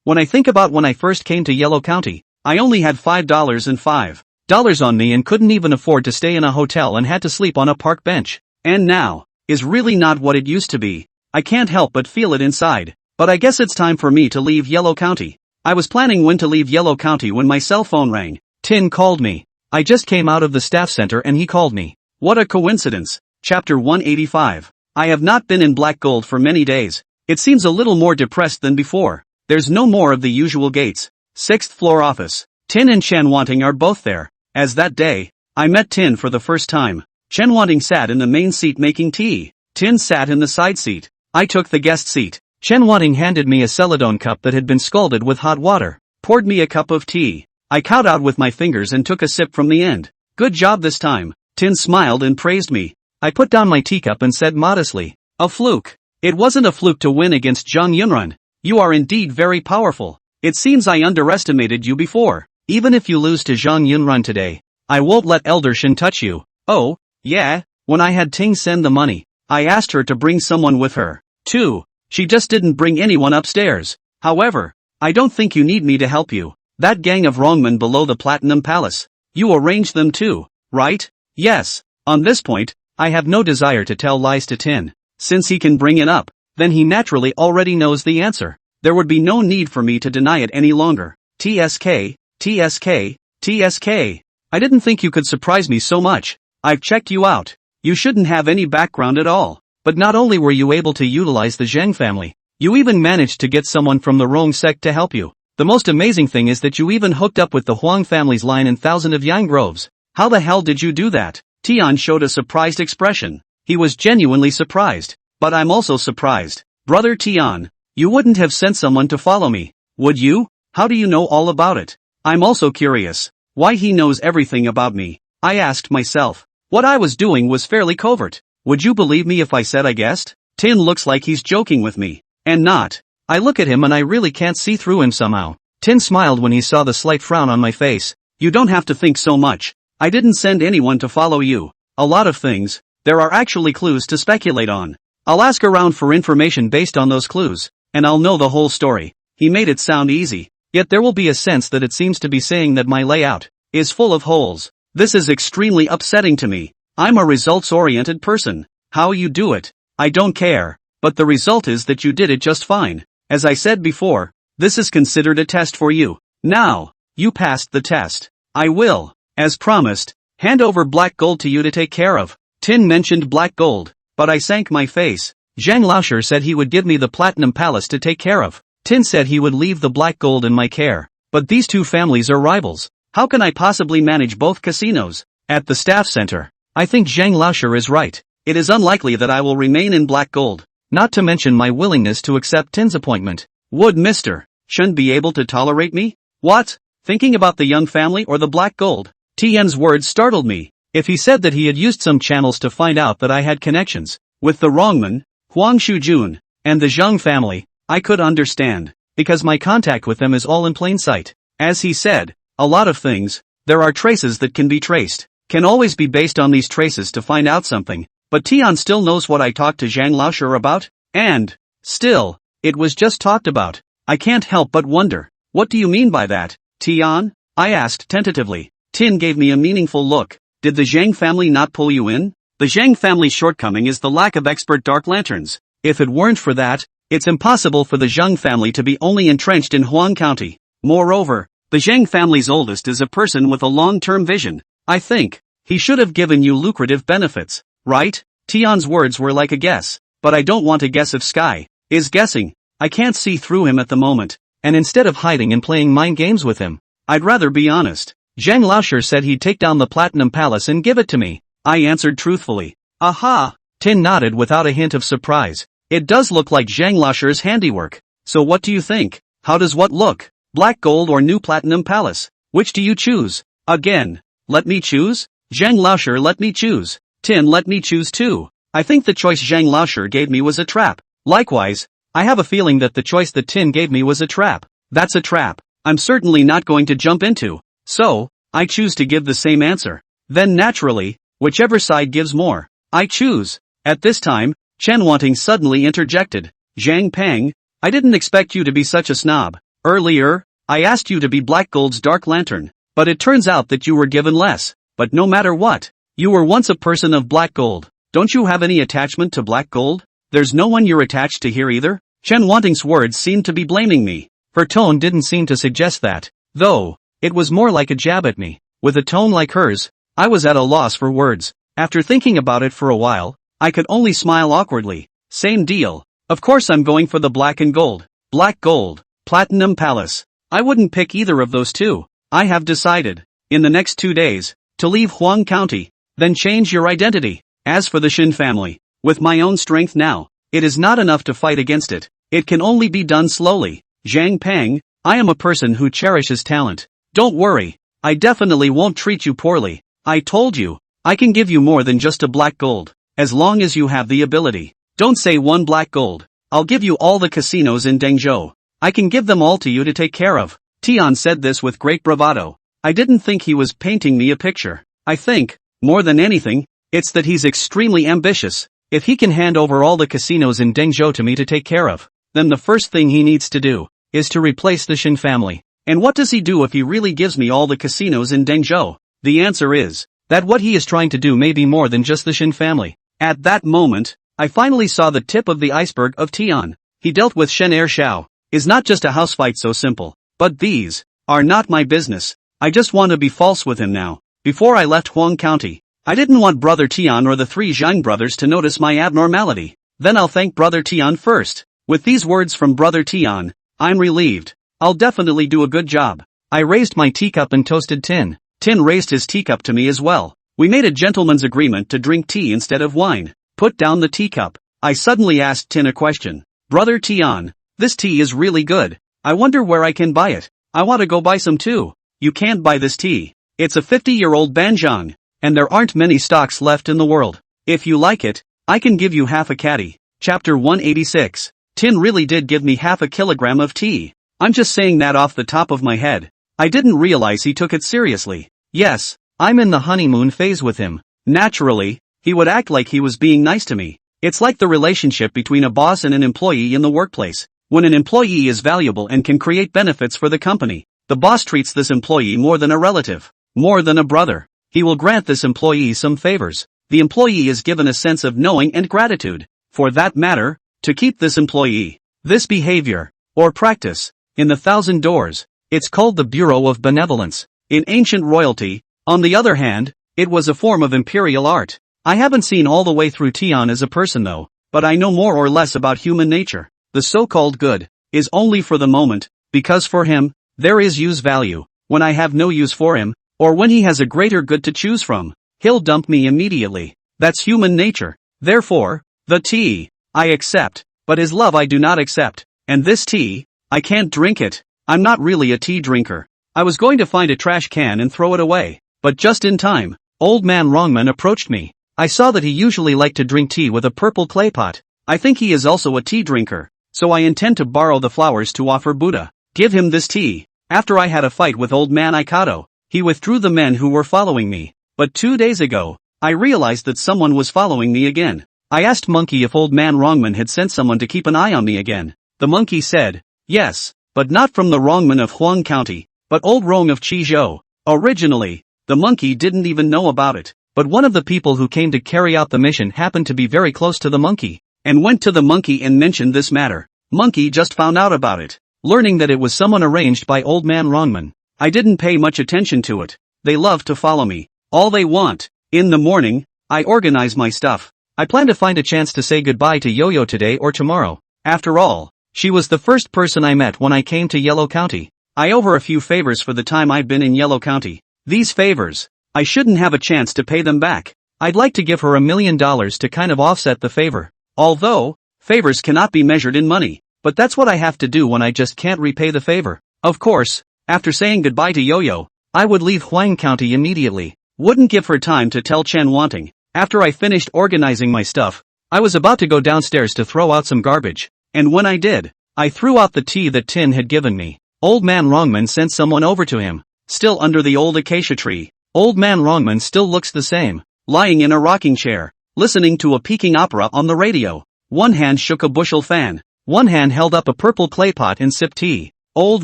When I think about when I first came to Yellow County, I only had $5 and 5 dollars on me and couldn't even afford to stay in a hotel and had to sleep on a park bench. And now, is really not what it used to be. I can't help but feel it inside. But I guess it's time for me to leave Yellow County. I was planning when to leave Yellow County when my cell phone rang. Tin called me. I just came out of the staff center and he called me. What a coincidence. Chapter 185. I have not been in Black Gold for many days. It seems a little more depressed than before. There's no more of the usual gates. 6th floor office. Tin and Chanwanting are both there. As that day, I met Tin for the first time. Chanwanting sat in the main seat making tea. Tin sat in the side seat. I took the guest seat. Chanwanting handed me a celadone cup that had been scalded with hot water, poured me a cup of tea. I cowed out with my fingers and took a sip from the end. Good job this time. Tin smiled and praised me. I put down my teacup and said modestly, a fluke. It wasn't a fluke to win against Zhang Yunrun. You are indeed very powerful. It seems I underestimated you before. Even if you lose to Zhang Yunrun today, I won't let Elder Shen touch you. Oh, yeah, when I had Ting send the money, I asked her to bring someone with her, too. She just didn't bring anyone upstairs. However, I don't think you need me to help you. That gang of wrongmen below the Platinum Palace. You arranged them too, right? Yes. On this point, I have no desire to tell lies to Tin. Since he can bring it up, then he naturally already knows the answer. There would be no need for me to deny it any longer. TSK, TSK, TSK. I didn't think you could surprise me so much. I've checked you out. You shouldn't have any background at all. But not only were you able to utilize the Zheng family, you even managed to get someone from the Rong sect to help you. The most amazing thing is that you even hooked up with the Huang family's line in Thousand of Yang Groves. How the hell did you do that? Tian showed a surprised expression. He was genuinely surprised. But I'm also surprised. Brother Tian, you wouldn't have sent someone to follow me, would you? How do you know all about it? I'm also curious. Why he knows everything about me. I asked myself. What I was doing was fairly covert. Would you believe me if I said I guessed? Tin looks like he's joking with me. And not. I look at him and I really can't see through him somehow. Tin smiled when he saw the slight frown on my face. You don't have to think so much. I didn't send anyone to follow you. A lot of things. There are actually clues to speculate on. I'll ask around for information based on those clues, and I'll know the whole story. He made it sound easy. Yet there will be a sense that it seems to be saying that my layout is full of holes. This is extremely upsetting to me. I'm a results-oriented person. How you do it, I don't care. But the result is that you did it just fine. As I said before, this is considered a test for you. Now, you passed the test. I will, as promised, hand over Black Gold to you to take care of. Tin mentioned Black Gold, but I sank my face. Zhang Laosher said he would give me the Platinum Palace to take care of. Tin said he would leave the Black Gold in my care. But these two families are rivals. How can I possibly manage both casinos? At the staff center, I think Zhang Laosher is right. It is unlikely that I will remain in Black Gold. Not to mention my willingness to accept Tin's appointment. Would Mr. Shen be able to tolerate me? What? Thinking about the young family or the Black Gold? Tian's words startled me. If he said that he had used some channels to find out that I had connections with the Rongman, Huang Shujun, and the Zhang family, I could understand, because my contact with them is all in plain sight. As he said, a lot of things, there are traces that can be traced, can always be based on these traces to find out something. But Tian still knows what I talked to Zhang Laosher about, and, still, it was just talked about. I can't help but wonder, what do you mean by that, Tian? I asked tentatively. Tin gave me a meaningful look. Did the Zhang family not pull you in? The Zhang family's shortcoming is the lack of expert dark lanterns. If it weren't for that, it's impossible for the Zhang family to be only entrenched in Huang County. Moreover, the Zhang family's oldest is a person with a long-term vision. I think he should have given you lucrative benefits, right? Tian's words were like a guess, but I don't want to guess if Sky is guessing. I can't see through him at the moment, and instead of hiding and playing mind games with him, I'd rather be honest. Zhang Laosher said he'd take down the Platinum Palace and give it to me. I answered truthfully. Aha! Tin nodded without a hint of surprise. It does look like Zhang Laosher's handiwork. So what do you think? How does what look? Black Gold or new Platinum Palace? Which do you choose? Again. Let me choose? Zhang Laosher let me choose. Tin let me choose too. I think the choice Zhang Laosher gave me was a trap. Likewise, I have a feeling that the choice that Tin gave me was a trap. That's a trap I'm certainly not going to jump into. So, I choose to give the same answer. Then naturally, whichever side gives more, I choose. At this time, Chanwanting suddenly interjected. Zhang Peng, I didn't expect you to be such a snob. Earlier, I asked you to be Black Gold's Dark Lantern. But it turns out that you were given less. But no matter what, you were once a person of black gold. Don't you have any attachment to black gold? There's no one you're attached to here either? Chen Wanting's words seemed to be blaming me. Her tone didn't seem to suggest that, though. It was more like a jab at me. With a tone like hers, I was at a loss for words. After thinking about it for a while, I could only smile awkwardly. Same deal. Of course I'm going for the black and gold. Black gold, platinum palace. I wouldn't pick either of those two. I have decided, in the next 2 days, to leave Huang County, then change your identity. As for the Shin family, with my own strength now, it is not enough to fight against it. It can only be done slowly. Zhang Peng, I am a person who cherishes talent. Don't worry, I definitely won't treat you poorly. I told you, I can give you more than just a black gold, as long as you have the ability. Don't say one black gold. I'll give you all the casinos in Dengzhou. I can give them all to you to take care of. Tian said this with great bravado. I didn't think he was painting me a picture. I think, more than anything, it's that he's extremely ambitious. If he can hand over all the casinos in Dengzhou to me to take care of, then the first thing he needs to do is to replace the Shin family. And what does he do if he really gives me all the casinos in Dengzhou? The answer is that what he is trying to do may be more than just the Shin family. At that moment, I finally saw the tip of the iceberg of Tian. He dealt with Shen Er Xiao. Is not just a house fight so simple. But these are not my business. I just want to be false with him now. Before I left Huang County, I didn't want Brother Tian or the 3 Zhang brothers to notice my abnormality. Then I'll thank Brother Tian first. With these words from Brother Tian, I'm relieved. I'll definitely do a good job. I raised my teacup and toasted Tin. Tin raised his teacup to me as well. We made a gentleman's agreement to drink tea instead of wine. Put down the teacup. I suddenly asked Tin a question. Brother Tian, this tea is really good. I wonder where I can buy it. I want to go buy some too. You can't buy this tea. It's a 50-year-old banjiang, and there aren't many stocks left in the world. If you like it, I can give you half a caddy. Chapter 186. Tin really did give me half a kilogram of tea. I'm just saying that off the top of my head. I didn't realize he took it seriously. Yes, I'm in the honeymoon phase with him. Naturally, he would act like he was being nice to me. It's like the relationship between a boss and an employee in the workplace. When an employee is valuable and can create benefits for the company, the boss treats this employee more than a relative, more than a brother. He will grant this employee some favors. The employee is given a sense of knowing and gratitude. For that matter, to keep this employee, this behavior, or practice, in the 1,000 doors, it's called the Bureau of Benevolence. In ancient royalty, on the other hand, it was a form of imperial art. I haven't seen all the way through Tian as a person though, but I know more or less about human nature. The so-called good is only for the moment, because for him, there is use value. When I have no use for him, or when he has a greater good to choose from, he'll dump me immediately. That's human nature. Therefore, the tea, I accept, but his love I do not accept. And this tea, I can't drink it. I'm not really a tea drinker. I was going to find a trash can and throw it away, but just in time, old man Wrongman approached me. I saw that he usually liked to drink tea with a purple clay pot. I think he is also a tea drinker, so I intend to borrow the flowers to offer Buddha. Give him this tea. After I had a fight with old man Ikado, he withdrew the men who were following me. But 2 days ago, I realized that someone was following me again. I asked Monkey if old man Wrongman had sent someone to keep an eye on me again. The monkey said, yes, but not from the Wrongman of Huang County, but old Rong of Qizhou. Originally, the monkey didn't even know about it, but one of the people who came to carry out the mission happened to be very close to the monkey, and went to the monkey and mentioned this matter. Monkey just found out about it, learning that it was someone arranged by old man Wrongman. I didn't pay much attention to it. They love to follow me, all they want. In the morning, I organize my stuff. I plan to find a chance to say goodbye to Yo-Yo today or tomorrow. After all, she was the first person I met when I came to Yellow County. I owe her a few favors for the time I've been in Yellow County. These favors, I shouldn't have a chance to pay them back. I'd like to give her $1 million to kind of offset the favor. Although, favors cannot be measured in money, but that's what I have to do when I just can't repay the favor. Of course, after saying goodbye to Yo-Yo, I would leave Huang County immediately. Wouldn't give her time to tell Chen Wanting. After I finished organizing my stuff, I was about to go downstairs to throw out some garbage, and when I did, I threw out the tea that Tin had given me. Old man Wrongman sent someone over to him, still under the old acacia tree. Old man Wrongman still looks the same, lying in a rocking chair, listening to a Peking opera on the radio. One hand shook a bushel fan, one hand held up a purple clay pot and sipped tea. Old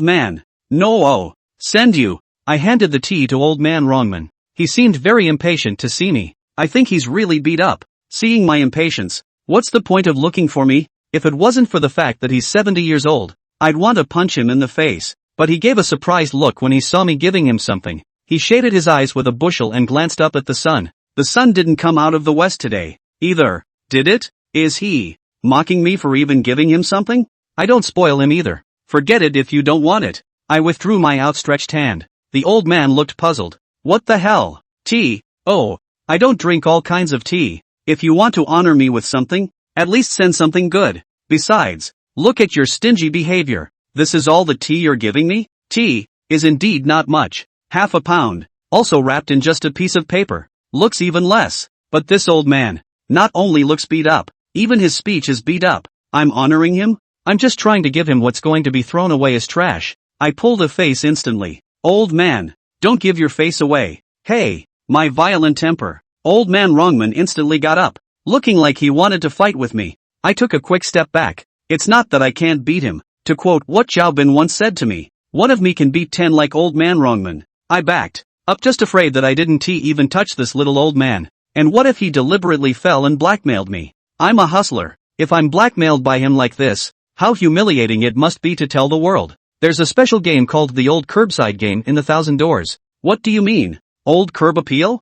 man, no, send you. I handed the tea to old man Wrongman. He seemed very impatient to see me. I think he's really beat up. Seeing my impatience, what's the point of looking for me? If it wasn't for the fact that he's 70 years old, I'd want to punch him in the face. But he gave a surprised look when he saw me giving him something. He shaded his eyes with a bushel and glanced up at the sun. The sun didn't come out of the west today, either, did it? Is he mocking me for even giving him something? I don't spoil him either. Forget it if you don't want it. I withdrew my outstretched hand. The old man looked puzzled. What the hell? Tea? Oh, I don't drink all kinds of tea. If you want to honor me with something, at least send something good. Besides, look at your stingy behavior. This is all the tea you're giving me? Tea is indeed not much. Half a pound, also wrapped in just a piece of paper. Looks even less. But this old man not only looks beat up, even his speech is beat up. I'm honoring him? I'm just trying to give him what's going to be thrown away as trash. I pulled a face instantly. Old man, don't give your face away. Hey, my violent temper. Old man Wrongman instantly got up, looking like he wanted to fight with me. I took a quick step back. It's not that I can't beat him. To quote what Xiaobin once said to me, one of me can beat 10 like old man Wrongman. I backed up, just afraid that I didn't even touch this little old man. And what if he deliberately fell and blackmailed me? I'm a hustler. If I'm blackmailed by him like this, how humiliating it must be to tell the world. There's a special game called the Old Curbside Game in the Thousand Doors. What do you mean? Old curb appeal?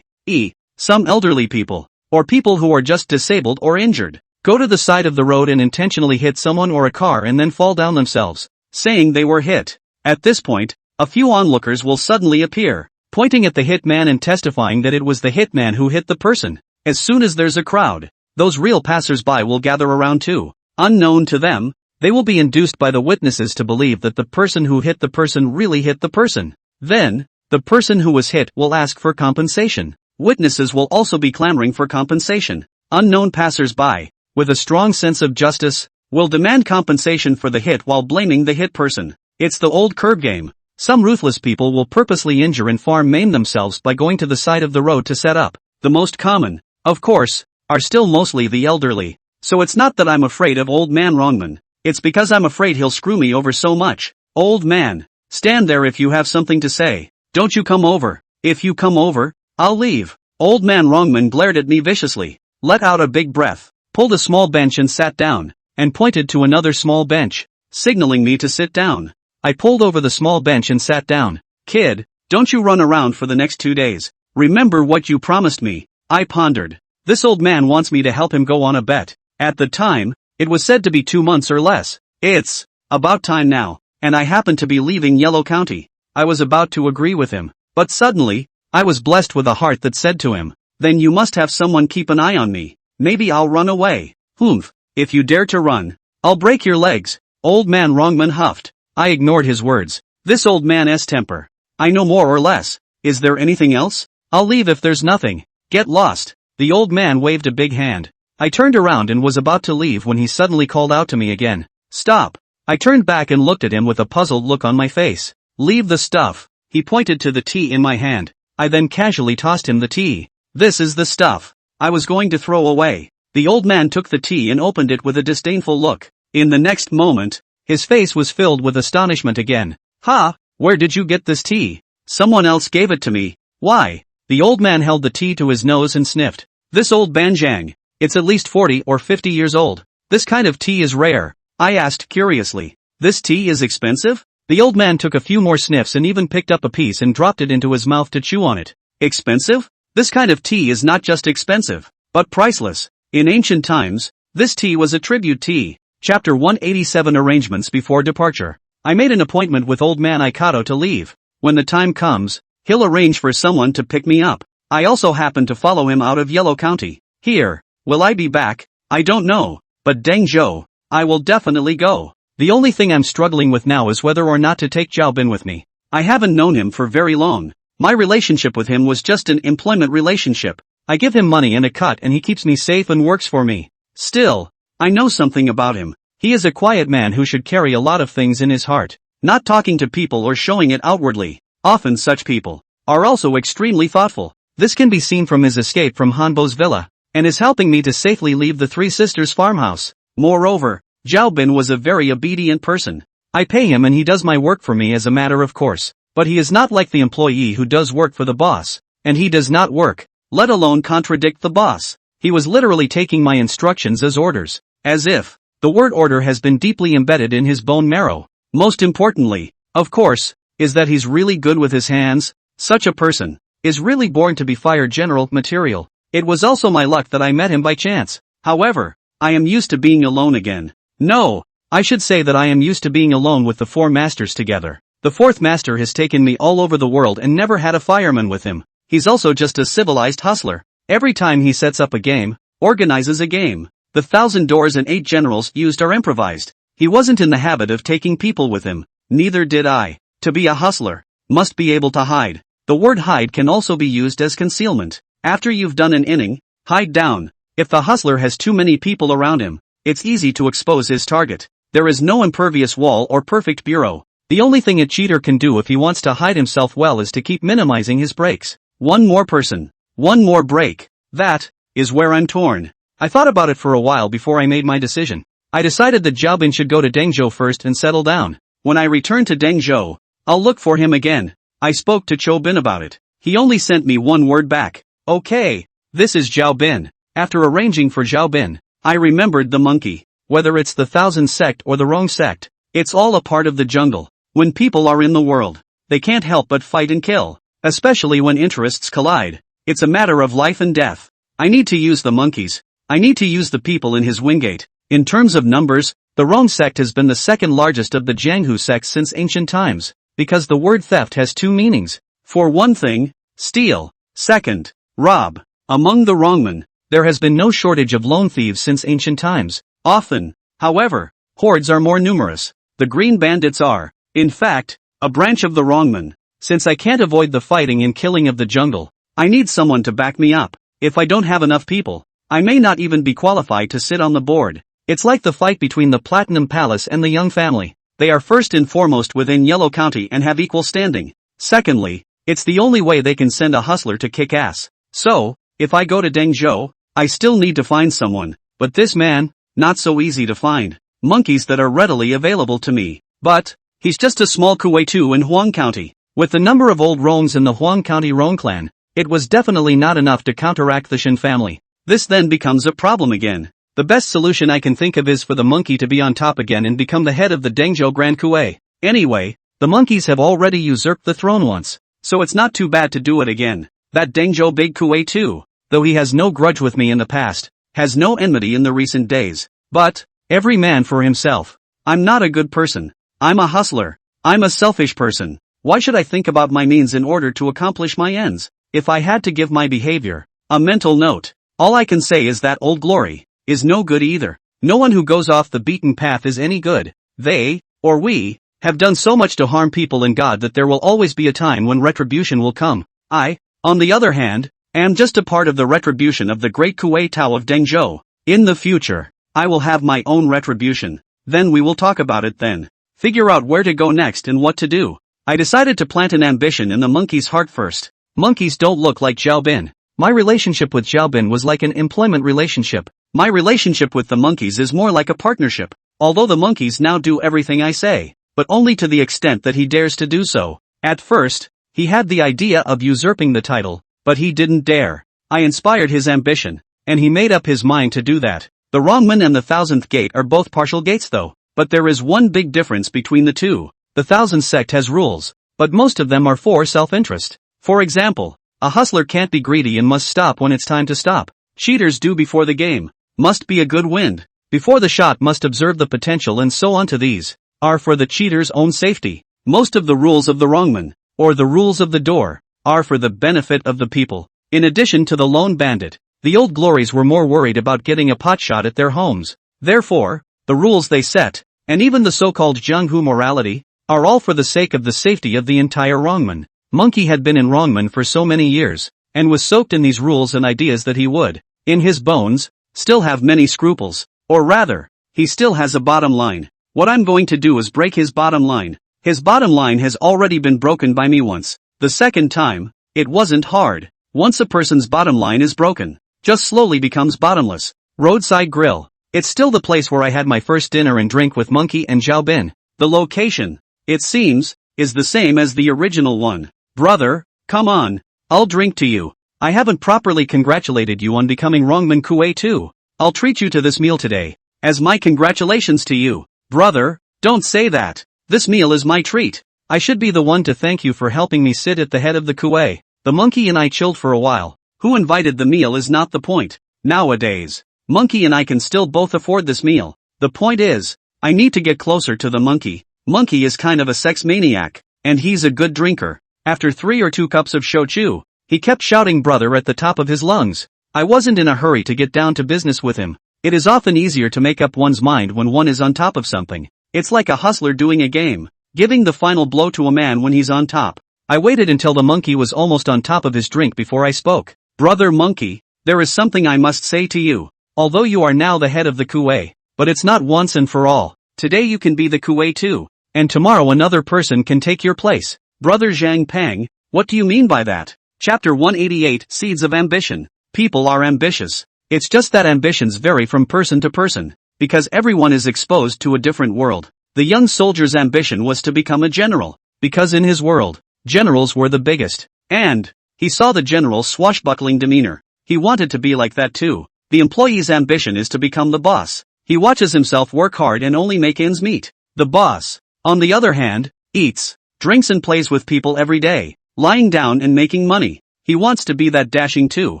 Some elderly people, or people who are just disabled or injured, go to the side of the road and intentionally hit someone or a car and then fall down themselves, saying they were hit. At this point, a few onlookers will suddenly appear, pointing at the hit man and testifying that it was the hit man who hit the person. As soon as there's a crowd, those real passers-by will gather around too. Unknown to them, they will be induced by the witnesses to believe that the person who hit the person really hit the person. Then, the person who was hit will ask for compensation. Witnesses will also be clamoring for compensation. Unknown passers-by, with a strong sense of justice, will demand compensation for the hit while blaming the hit person. It's the old curb game. Some ruthless people will purposely injure and maim themselves by going to the side of the road to set up. The most common, of course, are still mostly the elderly. So it's not that I'm afraid of old man Wrongman. It's because I'm afraid he'll screw me over so much. Old man, stand there if you have something to say. Don't you come over. If you come over, I'll leave. Old man Wrongman glared at me viciously, let out a big breath, pulled a small bench and sat down, and pointed to another small bench, signaling me to sit down. I pulled over the small bench and sat down. Kid, don't you run around for the next 2 days. Remember what you promised me. I pondered. This old man wants me to help him go on a bet. At the time, it was said to be 2 months or less. It's about time now, and I happen to be leaving Yellow County. I was about to agree with him, but suddenly, I was blessed with a heart that said to him, then you must have someone keep an eye on me. Maybe I'll run away. Humph. If you dare to run, I'll break your legs. Old man Wrongman huffed. I ignored his words. This old man's temper. I know more or less. Is there anything else? I'll leave if there's nothing. Get lost. The old man waved a big hand. I turned around and was about to leave when he suddenly called out to me again. Stop. I turned back and looked at him with a puzzled look on my face. Leave the stuff. He pointed to the tea in my hand. I then casually tossed him the tea. This is the stuff I was going to throw away. The old man took the tea and opened it with a disdainful look. In the next moment, his face was filled with astonishment again. Ha! Where did you get this tea? Someone else gave it to me. Why? The old man held the tea to his nose and sniffed. This old banjang. It's at least 40 or 50 years old. This kind of tea is rare. I asked curiously. This tea is expensive? The old man took a few more sniffs and even picked up a piece and dropped it into his mouth to chew on it. Expensive? This kind of tea is not just expensive, but priceless. In ancient times, this tea was a tribute tea. Chapter 187 Arrangements before departure. I made an appointment with old man Ikato to leave. When the time comes, he'll arrange for someone to pick me up. I also happen to follow him out of Yellow County. Here, will I be back? I don't know, but dang Joe, I will definitely go. The only thing I'm struggling with now is whether or not to take Xiaobin with me. I haven't known him for very long. My relationship with him was just an employment relationship. I give him money and a cut and he keeps me safe and works for me. Still, I know something about him. He is a quiet man who should carry a lot of things in his heart, not talking to people or showing it outwardly. Often such people are also extremely thoughtful. This can be seen from his escape from Hanbo's villa, and is helping me to safely leave the Three Sisters farmhouse. Moreover, Xiaobin was a very obedient person. I pay him and he does my work for me as a matter of course. But he is not like the employee who does work for the boss, and he does not work, let alone contradict the boss. He was literally taking my instructions as orders, as if the word order has been deeply embedded in his bone marrow. Most importantly, of course, is that he's really good with his hands. Such a person is really born to be fire general material. It was also my luck that I met him by chance. However, I am used to being alone again. No, I should say that I am used to being alone with the 4 masters together. The 4th master has taken me all over the world and never had a fireman with him. He's also just a civilized hustler. Every time he sets up a game, organizes a game, the 1,000 doors and 8 generals used are improvised. He wasn't in the habit of taking people with him. Neither did I. To be a hustler, must be able to hide. The word hide can also be used as concealment. After you've done an inning, hide down. If the hustler has too many people around him, it's easy to expose his target. There is no impervious wall or perfect bureau. The only thing a cheater can do if he wants to hide himself well is to keep minimizing his breaks. One more person, one more break. That is where I'm torn. I thought about it for a while before I made my decision. I decided that Xiaobin should go to Dengzhou first and settle down. When I return to Dengzhou, I'll look for him again. I spoke to Qiubin about it. He only sent me one word back. Okay, this is Xiaobin. After arranging for Xiaobin, I remembered the monkey. Whether it's the 1,000 sect or the wrong sect, it's all a part of the jungle. When people are in the world, they can't help but fight and kill. Especially when interests collide. It's a matter of life and death. I need to use the monkeys. I need to use the people in his wingate. In terms of numbers, the wrong sect has been the second largest of the Jianghu sects since ancient times, because the word theft has 2 meanings. For one thing, steal. Second, rob. Among the wrongmen, there has been no shortage of lone thieves since ancient times. Often, however, hordes are more numerous. The green bandits are, in fact, a branch of the wrongmen. Since I can't avoid the fighting and killing of the jungle, I need someone to back me up. If I don't have enough people, I may not even be qualified to sit on the board. It's like the fight between the Platinum Palace and the Young family. They are first and foremost within Yellow County and have equal standing. Secondly, it's the only way they can send a hustler to kick ass. So, if I go to Dengzhou, I still need to find someone. But this man, not so easy to find. Monkeys that are readily available to me. But, he's just a small Kuwei-2 in Huang County. With the number of old Rongs in the Huang County Rong clan, it was definitely not enough to counteract the Shin family. This then becomes a problem again. The best solution I can think of is for the monkey to be on top again and become the head of the Dengzhou Grand Kuwei. Anyway, the monkeys have already usurped the throne once, so it's not too bad to do it again. That Dengzhou Big Kuwei too, though he has no grudge with me in the past, has no enmity in the recent days. But, every man for himself. I'm not a good person. I'm a hustler. I'm a selfish person. Why should I think about my means in order to accomplish my ends? If I had to give my behavior a mental note, all I can say is that Old Glory is no good either. No one who goes off the beaten path is any good. They, or we, have done so much to harm people and God that there will always be a time when retribution will come. I, on the other hand, am just a part of the retribution of the great Kuwei Tao of Dengzhou. In the future, I will have my own retribution. Then we will talk about it then. Figure out where to go next and what to do. I decided to plant an ambition in the monkey's heart first. Monkeys don't look like Xiaobin. My relationship with Xiaobin was like an employment relationship. My relationship with the monkeys is more like a partnership. Although the monkeys now do everything I say, but only to the extent that he dares to do so. At first, he had the idea of usurping the title, but he didn't dare. I inspired his ambition, and he made up his mind to do that. The Rongmen and the 1000th Gate are both partial gates though, but there is one big difference between the two. The 1000 sect has rules, but most of them are for self-interest. For example, a hustler can't be greedy and must stop when it's time to stop. Cheaters do before the game. Must be a good wind. Before the shot must observe the potential and so on to these are for the cheater's own safety. Most of the rules of the wrongman, or the rules of the door, are for the benefit of the people. In addition to the lone bandit, the old glories were more worried about getting a potshot at their homes. Therefore, the rules they set, and even the so-called Jianghu morality, are all for the sake of the safety of the entire wrongman. Monkey had been in wrongman for so many years, and was soaked in these rules and ideas that he would, in his bones, still have many scruples. Or rather, he still has a bottom line. What I'm going to do is break his bottom line. His bottom line has already been broken by me once. The second time, it wasn't hard. Once a person's bottom line is broken, just slowly becomes bottomless. Roadside Grill. It's still the place where I had my first dinner and drink with Monkey and Xiaobin. The location, it seems, is the same as the original one. Brother, come on. I'll drink to you. I haven't properly congratulated you on becoming Rongman Kue too. I'll treat you to this meal today, as my congratulations to you. Brother, don't say that. This meal is my treat. I should be the one to thank you for helping me sit at the head of the Kue. The monkey and I chilled for a while. Who invited the meal is not the point. Nowadays, monkey and I can still both afford this meal. The point is, I need to get closer to the monkey. Monkey is kind of a sex maniac, and he's a good drinker. After 3 or 2 cups of shochu, he kept shouting brother at the top of his lungs. I wasn't in a hurry to get down to business with him. It is often easier to make up one's mind when one is on top of something. It's like a hustler doing a game, giving the final blow to a man when he's on top. I waited until the monkey was almost on top of his drink before I spoke. Brother monkey, there is something I must say to you. Although you are now the head of the Kue, but it's not once and for all. Today you can be the Kue too, and tomorrow another person can take your place. Brother Zhang Pang, what do you mean by that? Chapter 188, Seeds of Ambition. People are ambitious. It's just that ambitions vary from person to person, because everyone is exposed to a different world. The young soldier's ambition was to become a general, because in his world, generals were the biggest. And he saw the general's swashbuckling demeanor. He wanted to be like that too. The employee's ambition is to become the boss. He watches himself work hard and only make ends meet. The boss, on the other hand, eats, drinks and plays with people every day, lying down and making money. He wants to be that dashing too.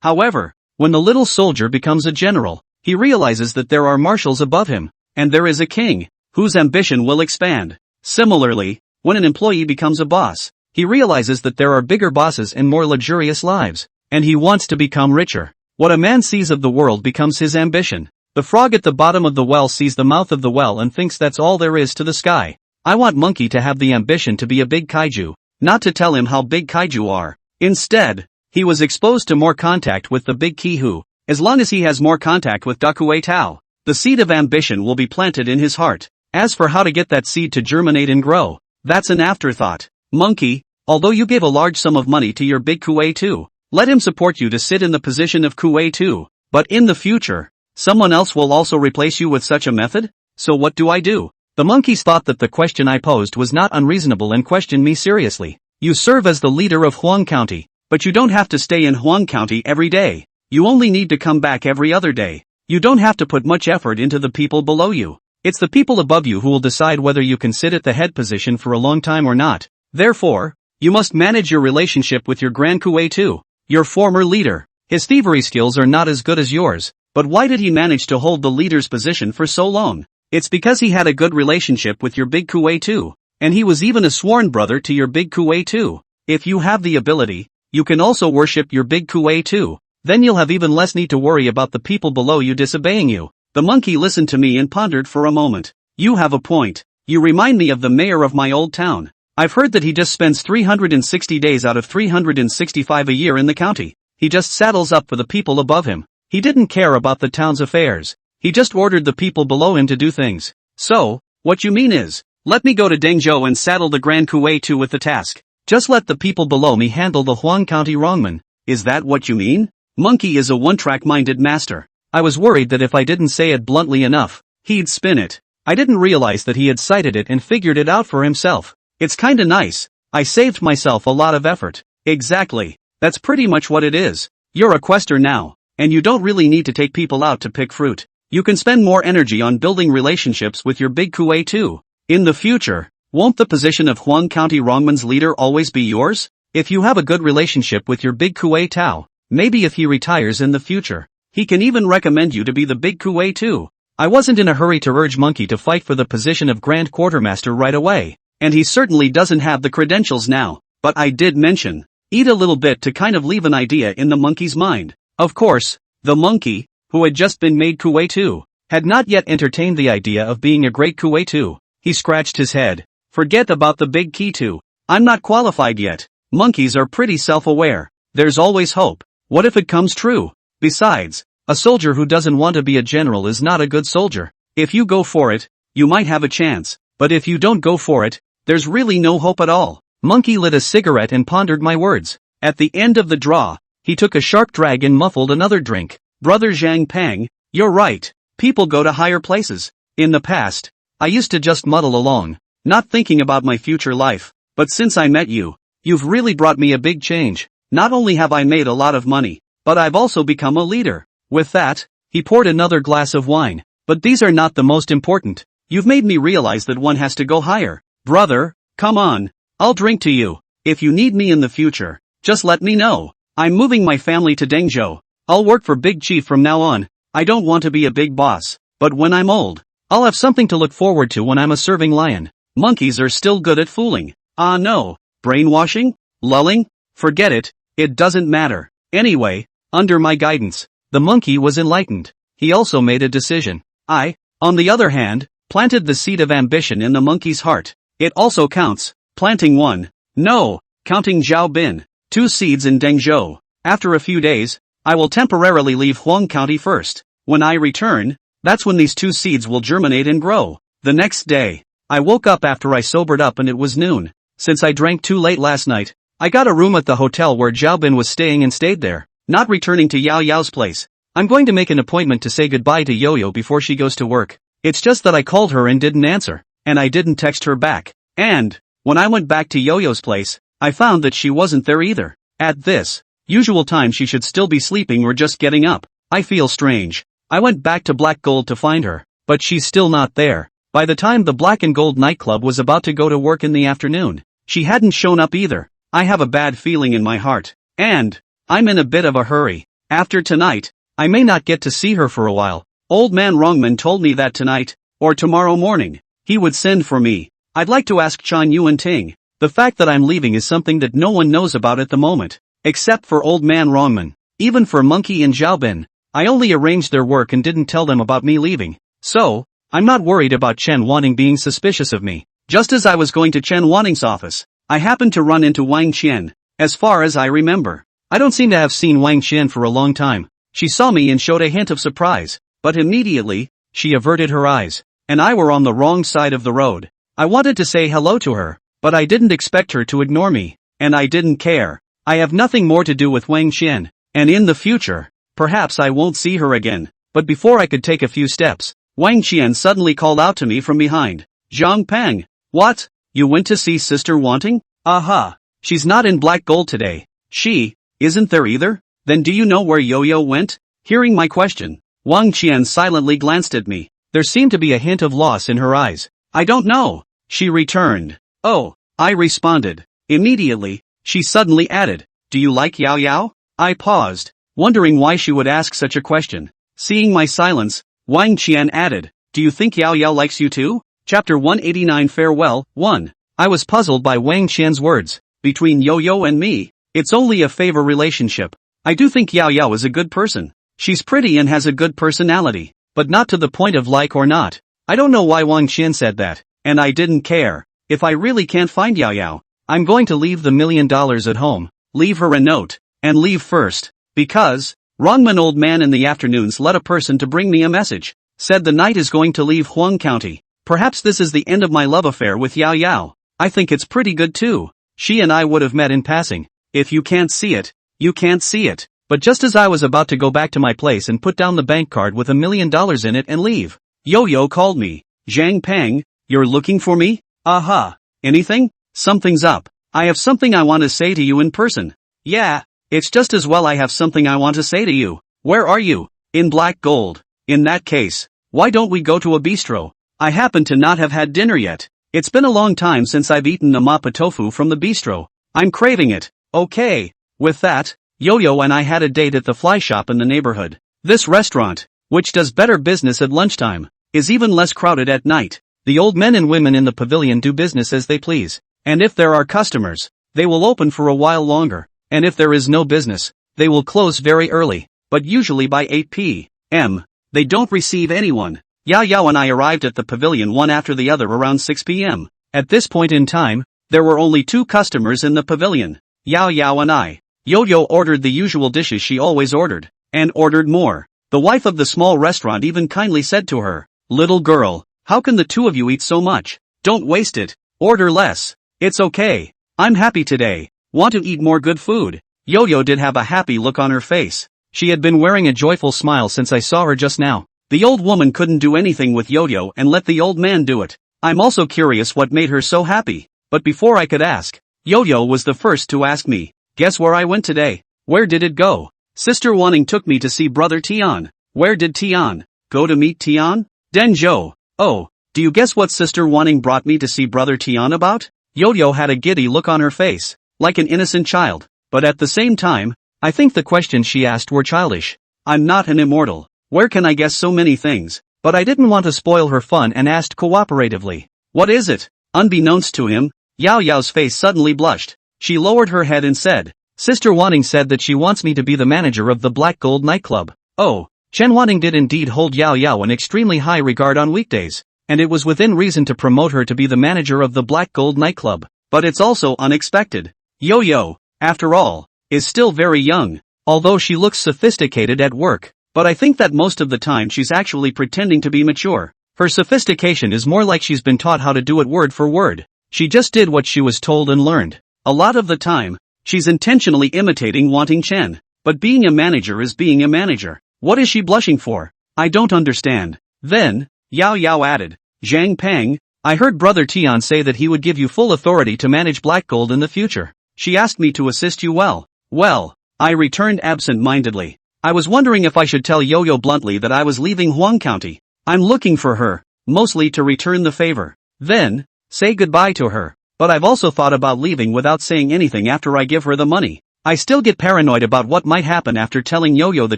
However, when the little soldier becomes a general, he realizes that there are marshals above him, and there is a king, whose ambition will expand. Similarly, when an employee becomes a boss, he realizes that there are bigger bosses and more luxurious lives, and he wants to become richer. What a man sees of the world becomes his ambition. The frog at the bottom of the well sees the mouth of the well and thinks that's all there is to the sky. I want Monkey to have the ambition to be a big kaiju, not to tell him how big kaiju are. Instead, he was exposed to more contact with the big Kihu. As long as he has more contact with Dakue Tao, the seed of ambition will be planted in his heart. As for how to get that seed to germinate and grow, that's an afterthought. Monkey, although you gave a large sum of money to your big Kue too, let him support you to sit in the position of Kue too. But in the future, someone else will also replace you with such a method? So what do I do? The monkeys thought that the question I posed was not unreasonable and questioned me seriously. You serve as the leader of Huang County, but you don't have to stay in Huang County every day. You only need to come back every other day. You don't have to put much effort into the people below you. It's the people above you who will decide whether you can sit at the head position for a long time or not. Therefore, you must manage your relationship with your Grand Kue too, your former leader. His thievery skills are not as good as yours, but why did he manage to hold the leader's position for so long? It's because he had a good relationship with your big Kue too, and he was even a sworn brother to your big Kue too. If you have the ability, you can also worship your big Kue too. Then you'll have even less need to worry about the people below you disobeying you. The monkey listened to me and pondered for a moment. You have a point. You remind me of the mayor of my old town. I've heard that he just spends 360 days out of 365 a year in the county. He just saddles up for the people above him. He didn't care about the town's affairs. He just ordered the people below him to do things. So, what you mean is, let me go to Dengzhou and saddle the Grand Kue too with the task. Just let the people below me handle the Huang County Rongman. Is that what you mean? Monkey is a one-track-minded master. I was worried that if I didn't say it bluntly enough, he'd spin it. I didn't realize that he had cited it and figured it out for himself. It's kinda nice. I saved myself a lot of effort. Exactly. That's pretty much what it is. You're a quester now, and you don't really need to take people out to pick fruit. You can spend more energy on building relationships with your big Kue too. In the future, won't the position of Huang County Rongman's leader always be yours? If you have a good relationship with your big Kue Tao, maybe if he retires in the future, he can even recommend you to be the big Kue too. I wasn't in a hurry to urge Monkey to fight for the position of Grand Quartermaster right away, and he certainly doesn't have the credentials now, but I did mention, eat a little bit to kind of leave an idea in the monkey's mind. Of course, the monkey, who had just been made Kue too, had not yet entertained the idea of being a great Kue too. He scratched his head. Forget about the big key too. I'm not qualified yet. Monkeys are pretty self-aware. There's always hope. What if it comes true? Besides, a soldier who doesn't want to be a general is not a good soldier. If you go for it, you might have a chance, but if you don't go for it, there's really no hope at all. Monkey lit a cigarette and pondered my words. At the end of the draw, he took a sharp drag and muffled another drink. Brother Zhang Pang, you're right. People go to higher places. In the past, I used to just muddle along, not thinking about my future life. but since I met you, you've really brought me a big change. Not only have I made a lot of money, but I've also become a leader. With that, he poured another glass of wine. But these are not the most important. You've made me realize that one has to go higher. Brother, come on. I'll drink to you. If you need me in the future, just let me know. I'm moving my family to Dengzhou. I'll work for Big Chief from now on. I don't want to be a big boss, but when I'm old, I'll have something to look forward to when I'm a serving lion. Monkeys are still good at fooling. Ah no. Brainwashing? Lulling? Forget it. It doesn't matter. Anyway, under my guidance, the monkey was enlightened. He also made a decision. I, on the other hand, planted the seed of ambition in the monkey's heart. It also counts. Planting one. No, counting Zhao Bin. 2 seeds in Dengzhou. After a few days, I will temporarily leave Huang County first. When I return, that's when these 2 seeds will germinate and grow. The next day, I woke up after I sobered up and it was noon. Since I drank too late last night, I got a room at the hotel where Zhao Bin was staying and stayed there, not returning to Yao Yao's place. I'm going to make an appointment to say goodbye to Yo-Yo before she goes to work. It's just that I called her and didn't answer, and I didn't text her back. And, when I went back to Yo-Yo's place, I found that she wasn't there either. At this usual time she should still be sleeping or just getting up. I feel strange. I went back to Black Gold to find her, but she's still not there. By the time the Black and Gold nightclub was about to go to work in the afternoon, she hadn't shown up either. I have a bad feeling in my heart. And, I'm in a bit of a hurry. After tonight, I may not get to see her for a while. Old man Rongman told me that tonight, or tomorrow morning, he would send for me. I'd like to ask Chan Yuan Ting. The fact that I'm leaving is something that no one knows about at the moment, except for old man Rongman. Even for Monkey and Zhaobin, I only arranged their work and didn't tell them about me leaving. So, I'm not worried about Chen Wanning being suspicious of me. Just as I was going to Chen Wanning's office, I happened to run into Wang Qian. As far as I remember, I don't seem to have seen Wang Qian for a long time. She saw me and showed a hint of surprise, but immediately, she averted her eyes, and I were on the wrong side of the road. I wanted to say hello to her, but I didn't expect her to ignore me, and I didn't care. I have nothing more to do with Wang Qian, and in the future, perhaps I won't see her again. But before I could take a few steps, Wang Qian suddenly called out to me from behind. Zhang Peng. What? You went to see Sister Wanting? Aha. She's not in Black Gold today. She isn't there either? Then do you know where Yo-Yo went? Hearing my question, Wang Qian silently glanced at me. There seemed to be a hint of loss in her eyes. I don't know. She returned. Oh, I responded. Immediately, she suddenly added, do you like Yao Yao? I paused, wondering why she would ask such a question. Seeing my silence, Wang Qian added, do you think Yao Yao likes you too? Chapter 189 Farewell, 1. I was puzzled by Wang Qian's words. Between Yo-Yo and me, it's only a favor relationship. I do think Yao Yao is a good person. She's pretty and has a good personality, but not to the point of like or not. I don't know why Wang Qian said that, and I didn't care. If I really can't find Yao Yao, I'm going to leave the $1 million at home, leave her a note, and leave first. Because, Rongman old man in the afternoons let a person to bring me a message. Said the night is going to leave Huang County. Perhaps this is the end of my love affair with Yao Yao. I think it's pretty good too. She and I would have met in passing. If you can't see it, you can't see it. But just as I was about to go back to my place and put down the bank card with $1 million in it and leave, Yo-Yo called me. Zhang Peng, you're looking for me? Aha. Anything? Something's up. I have something I want to say to you in person. Yeah, it's just as well I have something I want to say to you. Where are you? In Black Gold. In that case, why don't we go to a bistro? I happen to not have had dinner yet. It's been a long time since I've eaten a mappa tofu from the bistro. I'm craving it. Okay. With that, Yo-Yo and I had a date at the fly shop in the neighborhood. This restaurant, which does better business at lunchtime, is even less crowded at night. The old men and women in the pavilion do business as they please. And if there are customers, they will open for a while longer. And if there is no business, they will close very early, but usually by 8 p.m. They don't receive anyone. Yao Yao and I arrived at the pavilion one after the other around 6 p.m. At this point in time, there were only 2 customers in the pavilion, Yao Yao and I. Yo-Yo ordered the usual dishes she always ordered, and ordered more. The wife of the small restaurant even kindly said to her, little girl, how can the 2 of you eat so much? Don't waste it. Order less. It's okay. I'm happy today. Want to eat more good food? Yo-Yo did have a happy look on her face. She had been wearing a joyful smile since I saw her just now. The old woman couldn't do anything with Yo-Yo and let the old man do it. I'm also curious what made her so happy. but before I could ask, Yo-Yo was the first to ask me, guess where I went today? Where did it go? Sister Wanting took me to see brother Tian. Where did Tian go to meet Tian? Denjo. Oh, do you guess what Sister Wanting brought me to see brother Tian about? Yo-Yo had a giddy look on her face, like an innocent child, but at the same time, I think the questions she asked were childish. I'm not an immortal. Where can I guess so many things? But I didn't want to spoil her fun and asked cooperatively. What is it? Unbeknownst to him, Yao Yao's face suddenly blushed. She lowered her head and said, Sister Wanting said that she wants me to be the manager of the Black Gold nightclub. Oh, Chen Wanting did indeed hold Yao Yao in extremely high regard on weekdays, and it was within reason to promote her to be the manager of the Black Gold nightclub. But it's also unexpected. Yo-Yo, after all, is still very young, although she looks sophisticated at work, but I think that most of the time she's actually pretending to be mature. Her sophistication is more like she's been taught how to do it word for word. She just did what she was told and learned. A lot of the time, she's intentionally imitating Wanting Chen. But being a manager is being a manager. What is she blushing for? I don't understand. Then, Yao Yao added, Zhang Peng, I heard brother Tian say that he would give you full authority to manage Black Gold in the future. She asked me to assist you well. Well, I returned absent-mindedly. I was wondering if I should tell Yo-Yo bluntly that I was leaving Huang County. I'm looking for her, mostly to return the favor. Then, say goodbye to her. But I've also thought about leaving without saying anything after I give her the money. I still get paranoid about what might happen after telling Yo-Yo the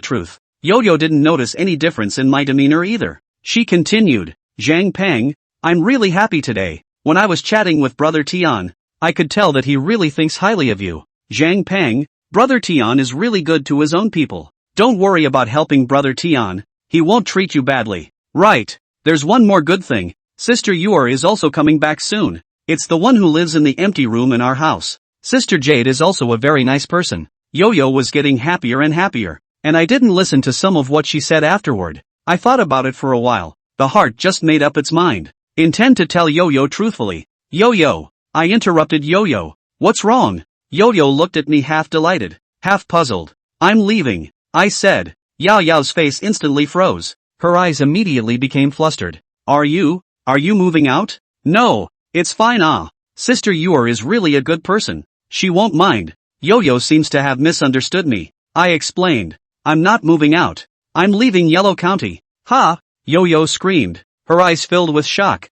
truth. Yo-Yo didn't notice any difference in my demeanor either. She continued, Zhang Peng, I'm really happy today. When I was chatting with brother Tian, I could tell that he really thinks highly of you. Zhang Peng, brother Tian is really good to his own people. Don't worry about helping brother Tian. He won't treat you badly. Right. There's one more good thing. Sister Yuer is also coming back soon. It's the one who lives in the empty room in our house. Sister Jade is also a very nice person. Yo-Yo was getting happier and happier, and I didn't listen to some of what she said afterward. I thought about it for a while. The heart just made up its mind. Intend to tell Yo-Yo truthfully. Yo-Yo. I interrupted Yo-Yo. What's wrong? Yo-Yo looked at me half delighted, half puzzled. I'm leaving, I said. Yao Yao's face instantly froze. Her eyes immediately became flustered. Are you moving out? No, it's fine. Sister Yuer is really a good person. She won't mind. Yo-Yo seems to have misunderstood me. I explained. I'm not moving out. I'm leaving Yellow County. Ha! Yo-Yo screamed. Her eyes filled with shock.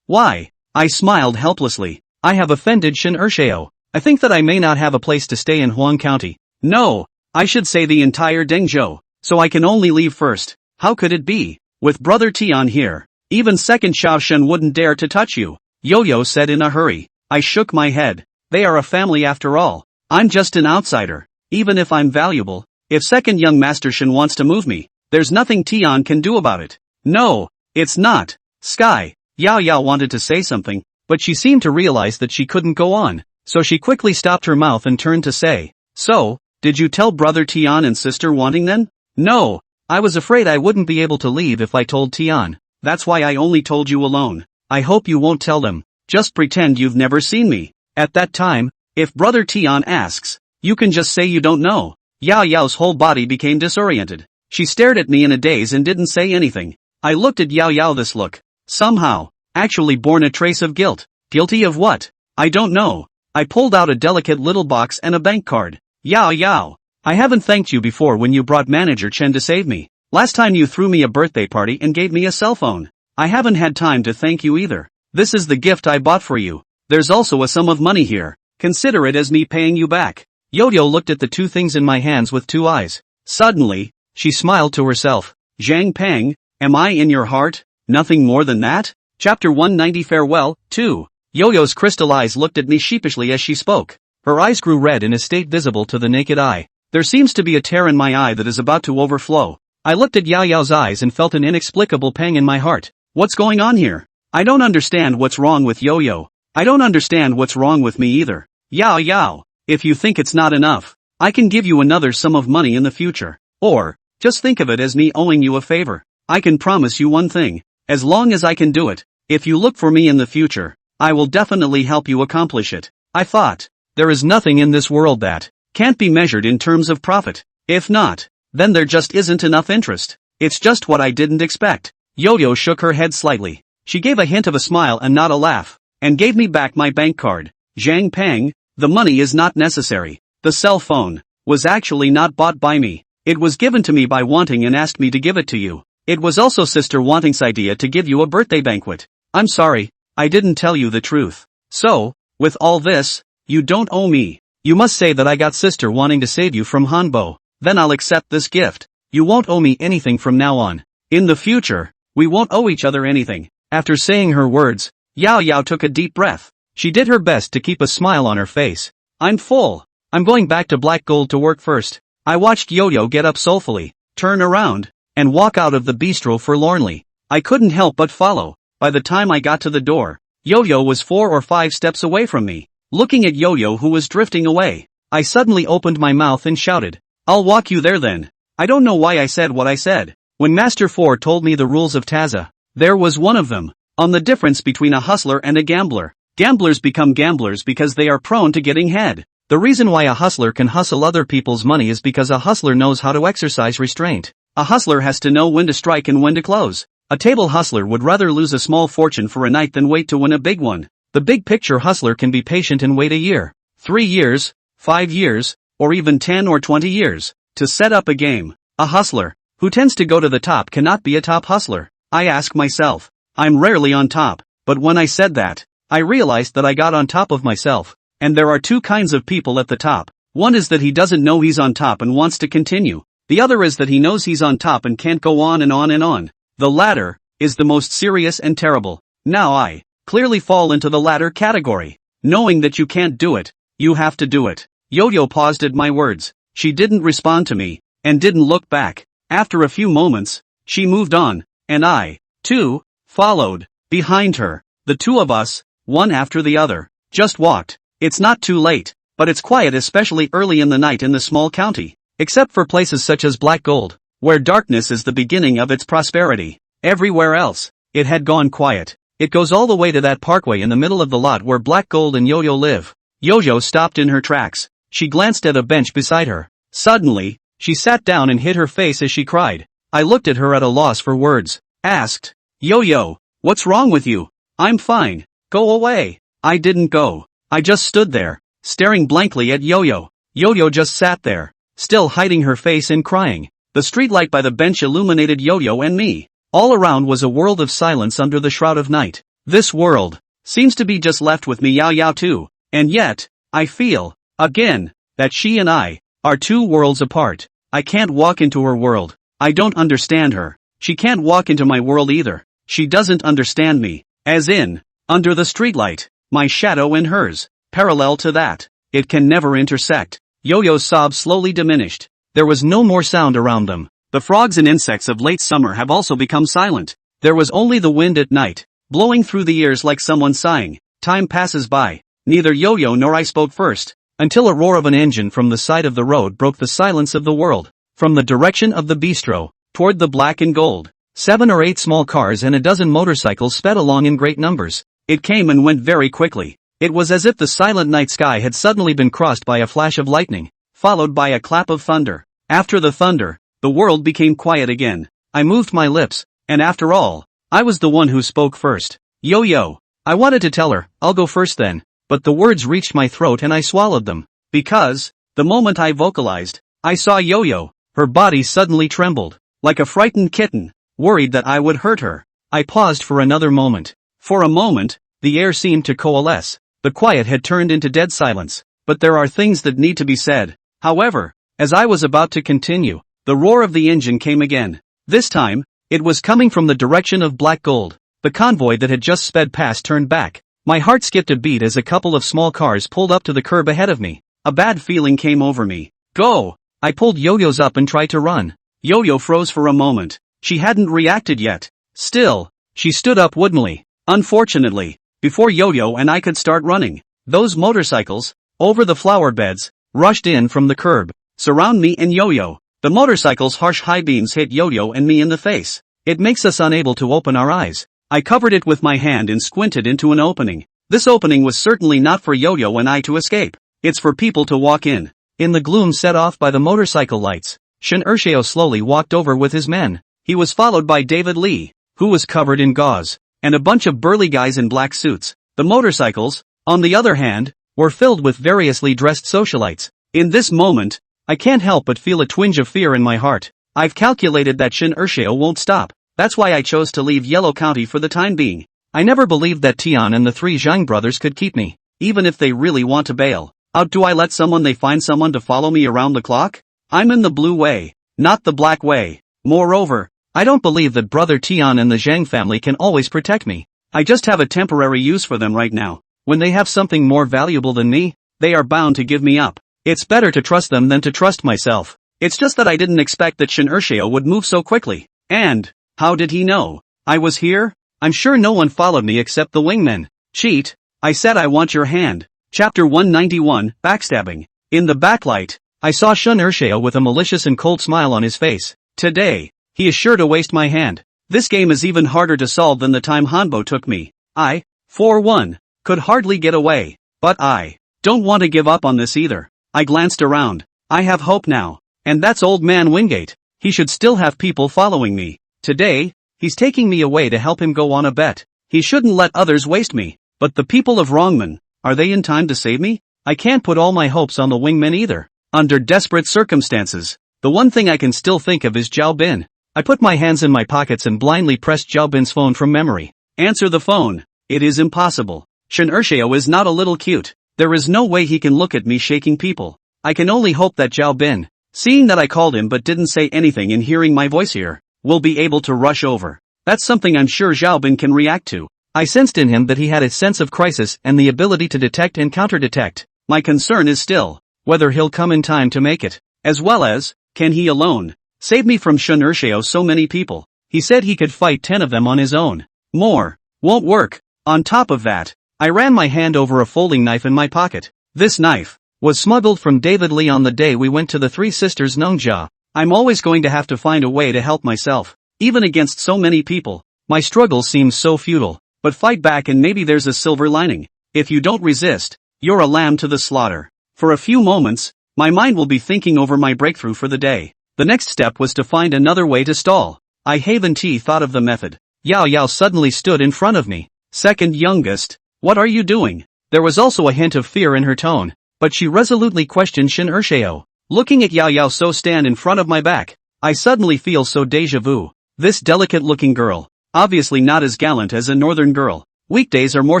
Why? I smiled helplessly. I have offended Shin Ershao. I think that I may not have a place to stay in Huang County. No, I should say the entire Dengzhou. So I can only leave first. How could it be? With brother Tian here, even second Xiaoshen wouldn't dare to touch you. Yo-Yo said in a hurry. I shook my head. They are a family after all. I'm just an outsider. Even if I'm valuable, if second young Master Shen wants to move me, there's nothing Tian can do about it. No, it's not. Sky. Yao Yao wanted to say something, but she seemed to realize that she couldn't go on, so she quickly stopped her mouth and turned to say, So, did you tell brother Tian and sister Wanting then? No, I was afraid I wouldn't be able to leave if I told Tian. That's why I only told you alone. I hope you won't tell them. Just pretend you've never seen me. At that time, if brother Tian asks, you can just say you don't know. Yao Yao's whole body became disoriented. She stared at me in a daze and didn't say anything. I looked at Yao Yao. This look, somehow, actually borne a trace of guilt. Guilty of what? I don't know. I pulled out a delicate little box and a bank card. Yao Yao, I haven't thanked you before when you brought manager Chen to save me. Last time you threw me a birthday party and gave me a cell phone. I haven't had time to thank you either. This is the gift I bought for you. There's also a sum of money here. Consider it as me paying you back. Yo-Yo looked at the two things in my hands with two eyes. Suddenly, she smiled to herself. Zhang Peng, am I in your heart? Nothing more than that? Chapter 190 Farewell, 2. Yo-Yo's crystal eyes looked at me sheepishly as she spoke. Her eyes grew red in a state visible to the naked eye. There seems to be a tear in my eye that is about to overflow. I looked at Yao Yao's eyes and felt an inexplicable pang in my heart. What's going on here? I don't understand what's wrong with Yo-Yo. I don't understand what's wrong with me either. Yao Yao, if you think it's not enough, I can give you another sum of money in the future. Or, just think of it as me owing you a favor. I can promise you one thing. As long as I can do it, if you look for me in the future, I will definitely help you accomplish it. I thought, there is nothing in this world that can't be measured in terms of profit. If not, then there just isn't enough interest. It's just what I didn't expect. Yo-Yo shook her head slightly. She gave a hint of a smile and not a laugh. and gave me back my bank card. Zhang Peng, the money is not necessary. The cell phone was actually not bought by me. It was given to me by Wanting and asked me to give it to you. It was also Sister Wanting's idea to give you a birthday banquet. I'm sorry, I didn't tell you the truth. So, with all this, you don't owe me. You must say that I got Sister Wanting to save you from Hanbo. Then I'll accept this gift. You won't owe me anything from now on. In the future, we won't owe each other anything. After saying her words, Yao Yao took a deep breath. She did her best to keep a smile on her face. I'm full. I'm going back to Black Gold to work first. I watched Yo-Yo get up soulfully, turn around, and walk out of the bistro forlornly. I couldn't help but follow. By the time I got to the door, Yo-Yo was 4 or 5 steps away from me. Looking at Yo-Yo who was drifting away, I suddenly opened my mouth and shouted, I'll walk you there then. I don't know why I said what I said. When Master 4 told me the rules of Taza, there was one of them, on the difference between a hustler and a gambler. Gamblers become gamblers because they are prone to getting head. The reason why a hustler can hustle other people's money is because a hustler knows how to exercise restraint. A hustler has to know when to strike and when to close. A table hustler would rather lose a small fortune for a night than wait to win a big one. The big picture hustler can be patient and wait a year, 3 years, 5 years, or even 10 or 20 years, to set up a game. A hustler, who tends to go to the top cannot be a top hustler. I ask myself, I'm rarely on top, but when I said that, I realized that I got on top of myself. And there are 2 kinds of people at the top. One is that he doesn't know he's on top and wants to continue. The other is that he knows he's on top and can't go on and on and on. The latter is the most serious and terrible. Now I clearly fall into the latter category. Knowing that you can't do it, you have to do it. Yo-Yo paused at my words. She didn't respond to me, and didn't look back. After a few moments, she moved on, and I, too, followed behind her. The 2 of us, one after the other, just walked. It's not too late, but it's quiet especially early in the night in the small county. Except for places such as Black Gold, where darkness is the beginning of its prosperity. Everywhere else, it had gone quiet. It goes all the way to that parkway in the middle of the lot where Black Gold and Yo-Yo live. Yo-Yo stopped in her tracks. She glanced at a bench beside her. Suddenly, she sat down and hid her face as she cried. I looked at her at a loss for words. Asked, Yo-Yo, what's wrong with you? I'm fine. Go away. I didn't go. I just stood there, staring blankly at Yo-Yo. Yo-Yo just sat there, still hiding her face and crying. The streetlight by the bench illuminated Yo-Yo and me. All around was a world of silence under the shroud of night. This world seems to be just left with me Yao Yao too. And yet, I feel, again, that she and I are 2 worlds apart. I can't walk into her world. I don't understand her. She can't walk into my world either. She doesn't understand me. As in, under the streetlight, my shadow and hers, parallel to that, it can never intersect. Yo-Yo's sobs slowly diminished. There was no more sound around them. The frogs and insects of late summer have also become silent. There was only the wind at night, blowing through the ears like someone sighing. Time passes by. Neither Yo-Yo nor I spoke first, until a roar of an engine from the side of the road broke the silence of the world. From the direction of the bistro, toward the Black and Gold, 7 or 8 small cars and a dozen motorcycles sped along in great numbers. It came and went very quickly. It was as if the silent night sky had suddenly been crossed by a flash of lightning, followed by a clap of thunder. After the thunder, the world became quiet again. I moved my lips, and after all, I was the one who spoke first. Yo-Yo. I wanted to tell her, I'll go first then, but the words reached my throat and I swallowed them. Because, the moment I vocalized, I saw Yo-Yo. Her body suddenly trembled, like a frightened kitten, worried that I would hurt her. I paused for another moment. For a moment, the air seemed to coalesce. The quiet had turned into dead silence. But there are things that need to be said. However, as I was about to continue, the roar of the engine came again. This time, it was coming from the direction of Black Gold. The convoy that had just sped past turned back. My heart skipped a beat as a couple of small cars pulled up to the curb ahead of me. A bad feeling came over me. Go! I pulled Yo-Yo's up and tried to run. Yo-Yo froze for a moment. She hadn't reacted yet. Still, she stood up woodenly. Unfortunately, before Yo-Yo and I could start running, those motorcycles, over the flower beds, rushed in from the curb, surround me and Yo-Yo. The motorcycle's harsh high beams hit Yo-Yo and me in the face. It makes us unable to open our eyes. I covered it with my hand and squinted into an opening. This opening was certainly not for Yo-Yo and I to escape. It's for people to walk in. In the gloom set off by the motorcycle lights, Shin Ershio slowly walked over with his men. He was followed by David Lee, who was covered in gauze, and a bunch of burly guys in black suits. The motorcycles, on the other hand, were filled with variously dressed socialites. In this moment, I can't help but feel a twinge of fear in my heart. I've calculated that Shin Urshio won't stop. That's why I chose to leave Yellow County for the time being. I never believed that Tian and the three Zhang brothers could keep me, even if they really want to bail. Out do I let they find someone to follow me around the clock? I'm in the blue way, not the black way. Moreover, I don't believe that brother Tian and the Zhang family can always protect me. I just have a temporary use for them right now. When they have something more valuable than me, they are bound to give me up. It's better to trust them than to trust myself. It's just that I didn't expect that Shin Urshio would move so quickly. And, how did he know I was here? I'm sure no one followed me except the wingmen. Cheat, I said I want your hand. Chapter 191, Backstabbing. In the backlight, I saw Shin Urshio with a malicious and cold smile on his face. Today, he is sure to waste my hand. This game is even harder to solve than the time Hanbo took me. I, for one, could hardly get away. But I don't want to give up on this either. I glanced around. I have hope now. And that's old man Wingate. He should still have people following me. Today, he's taking me away to help him go on a bet. He shouldn't let others waste me. But the people of Rongman, are they in time to save me? I can't put all my hopes on the wingmen either. Under desperate circumstances, the one thing I can still think of is Zhao Bin. I put my hands in my pockets and blindly pressed Zhao Bin's phone from memory. Answer the phone. It is impossible. Shin Urshio is not a little cute. There is no way he can look at me shaking people. I can only hope that Zhao Bin, seeing that I called him but didn't say anything and hearing my voice here, will be able to rush over. That's something I'm sure Zhao Bin can react to. I sensed in him that he had a sense of crisis and the ability to detect and counter-detect. My concern is still whether he'll come in time to make it, as well as, can he alone save me from Shin Urshio? So many people. He said he could fight 10 of them on his own. More won't work. On top of that, I ran my hand over a folding knife in my pocket. This knife was smuggled from David Lee on the day we went to the Three Sisters Nongjia. I'm always going to have to find a way to help myself, even against so many people. My struggle seems so futile, but fight back and maybe there's a silver lining. If you don't resist, you're a lamb to the slaughter. For a few moments, my mind will be thinking over my breakthrough for the day. The next step was to find another way to stall. I haven't thought of the method. Yao Yao suddenly stood in front of me. Second youngest, what are you doing? There was also a hint of fear in her tone, but she resolutely questioned Shin Urshio. Looking at Yao Yao so stand in front of my back, I suddenly feel so deja vu. This delicate-looking girl, obviously not as gallant as a northern girl. Weekdays are more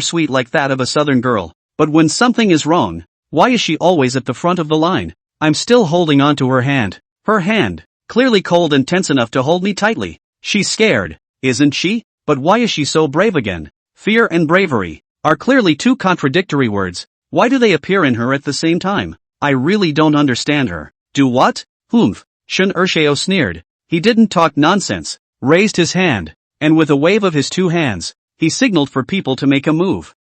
sweet like that of a southern girl. But when something is wrong, why is she always at the front of the line? I'm still holding on to her hand. Her hand, clearly cold and tense enough to hold me tightly. She's scared, isn't she? But why is she so brave again? Fear and bravery are clearly two contradictory words. Why do they appear in her at the same time? I really don't understand her. Do what? Humph. Shin Urshio sneered. He didn't talk nonsense, raised his hand, and with a wave of his two hands, he signaled for people to make a move.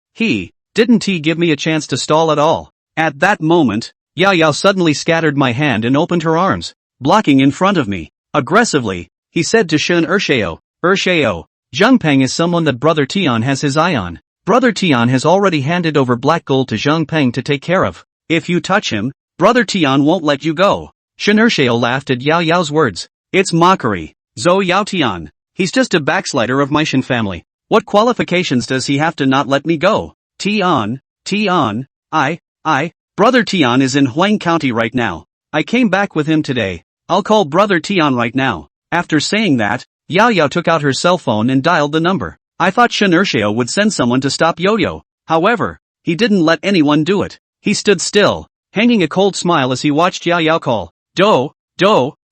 Didn't he give me a chance to stall at all? At that moment, Yao Yao suddenly scattered my hand and opened her arms, blocking in front of me. Aggressively, he said to Shin Urshio, Urshio, Zhengpeng is someone that Brother Tian has his eye on. Brother Tian has already handed over black gold to Zhengpeng to take care of. If you touch him, Brother Tian won't let you go. Shin Urshio laughed at Yao Yao's words. It's mockery. Zhou Yao Tian. He's just a backslider of my Shin family. What qualifications does he have to not let me go? Tian, Brother Tian is in Huang County right now. I came back with him today. I'll call Brother Tian right now. After saying that, Yao Yao took out her cell phone and dialed the number. I thought Shin Urshio would send someone to stop Yo-Yo. However, he didn't let anyone do it. He stood still, hanging a cold smile as he watched Yao Yao call. Do.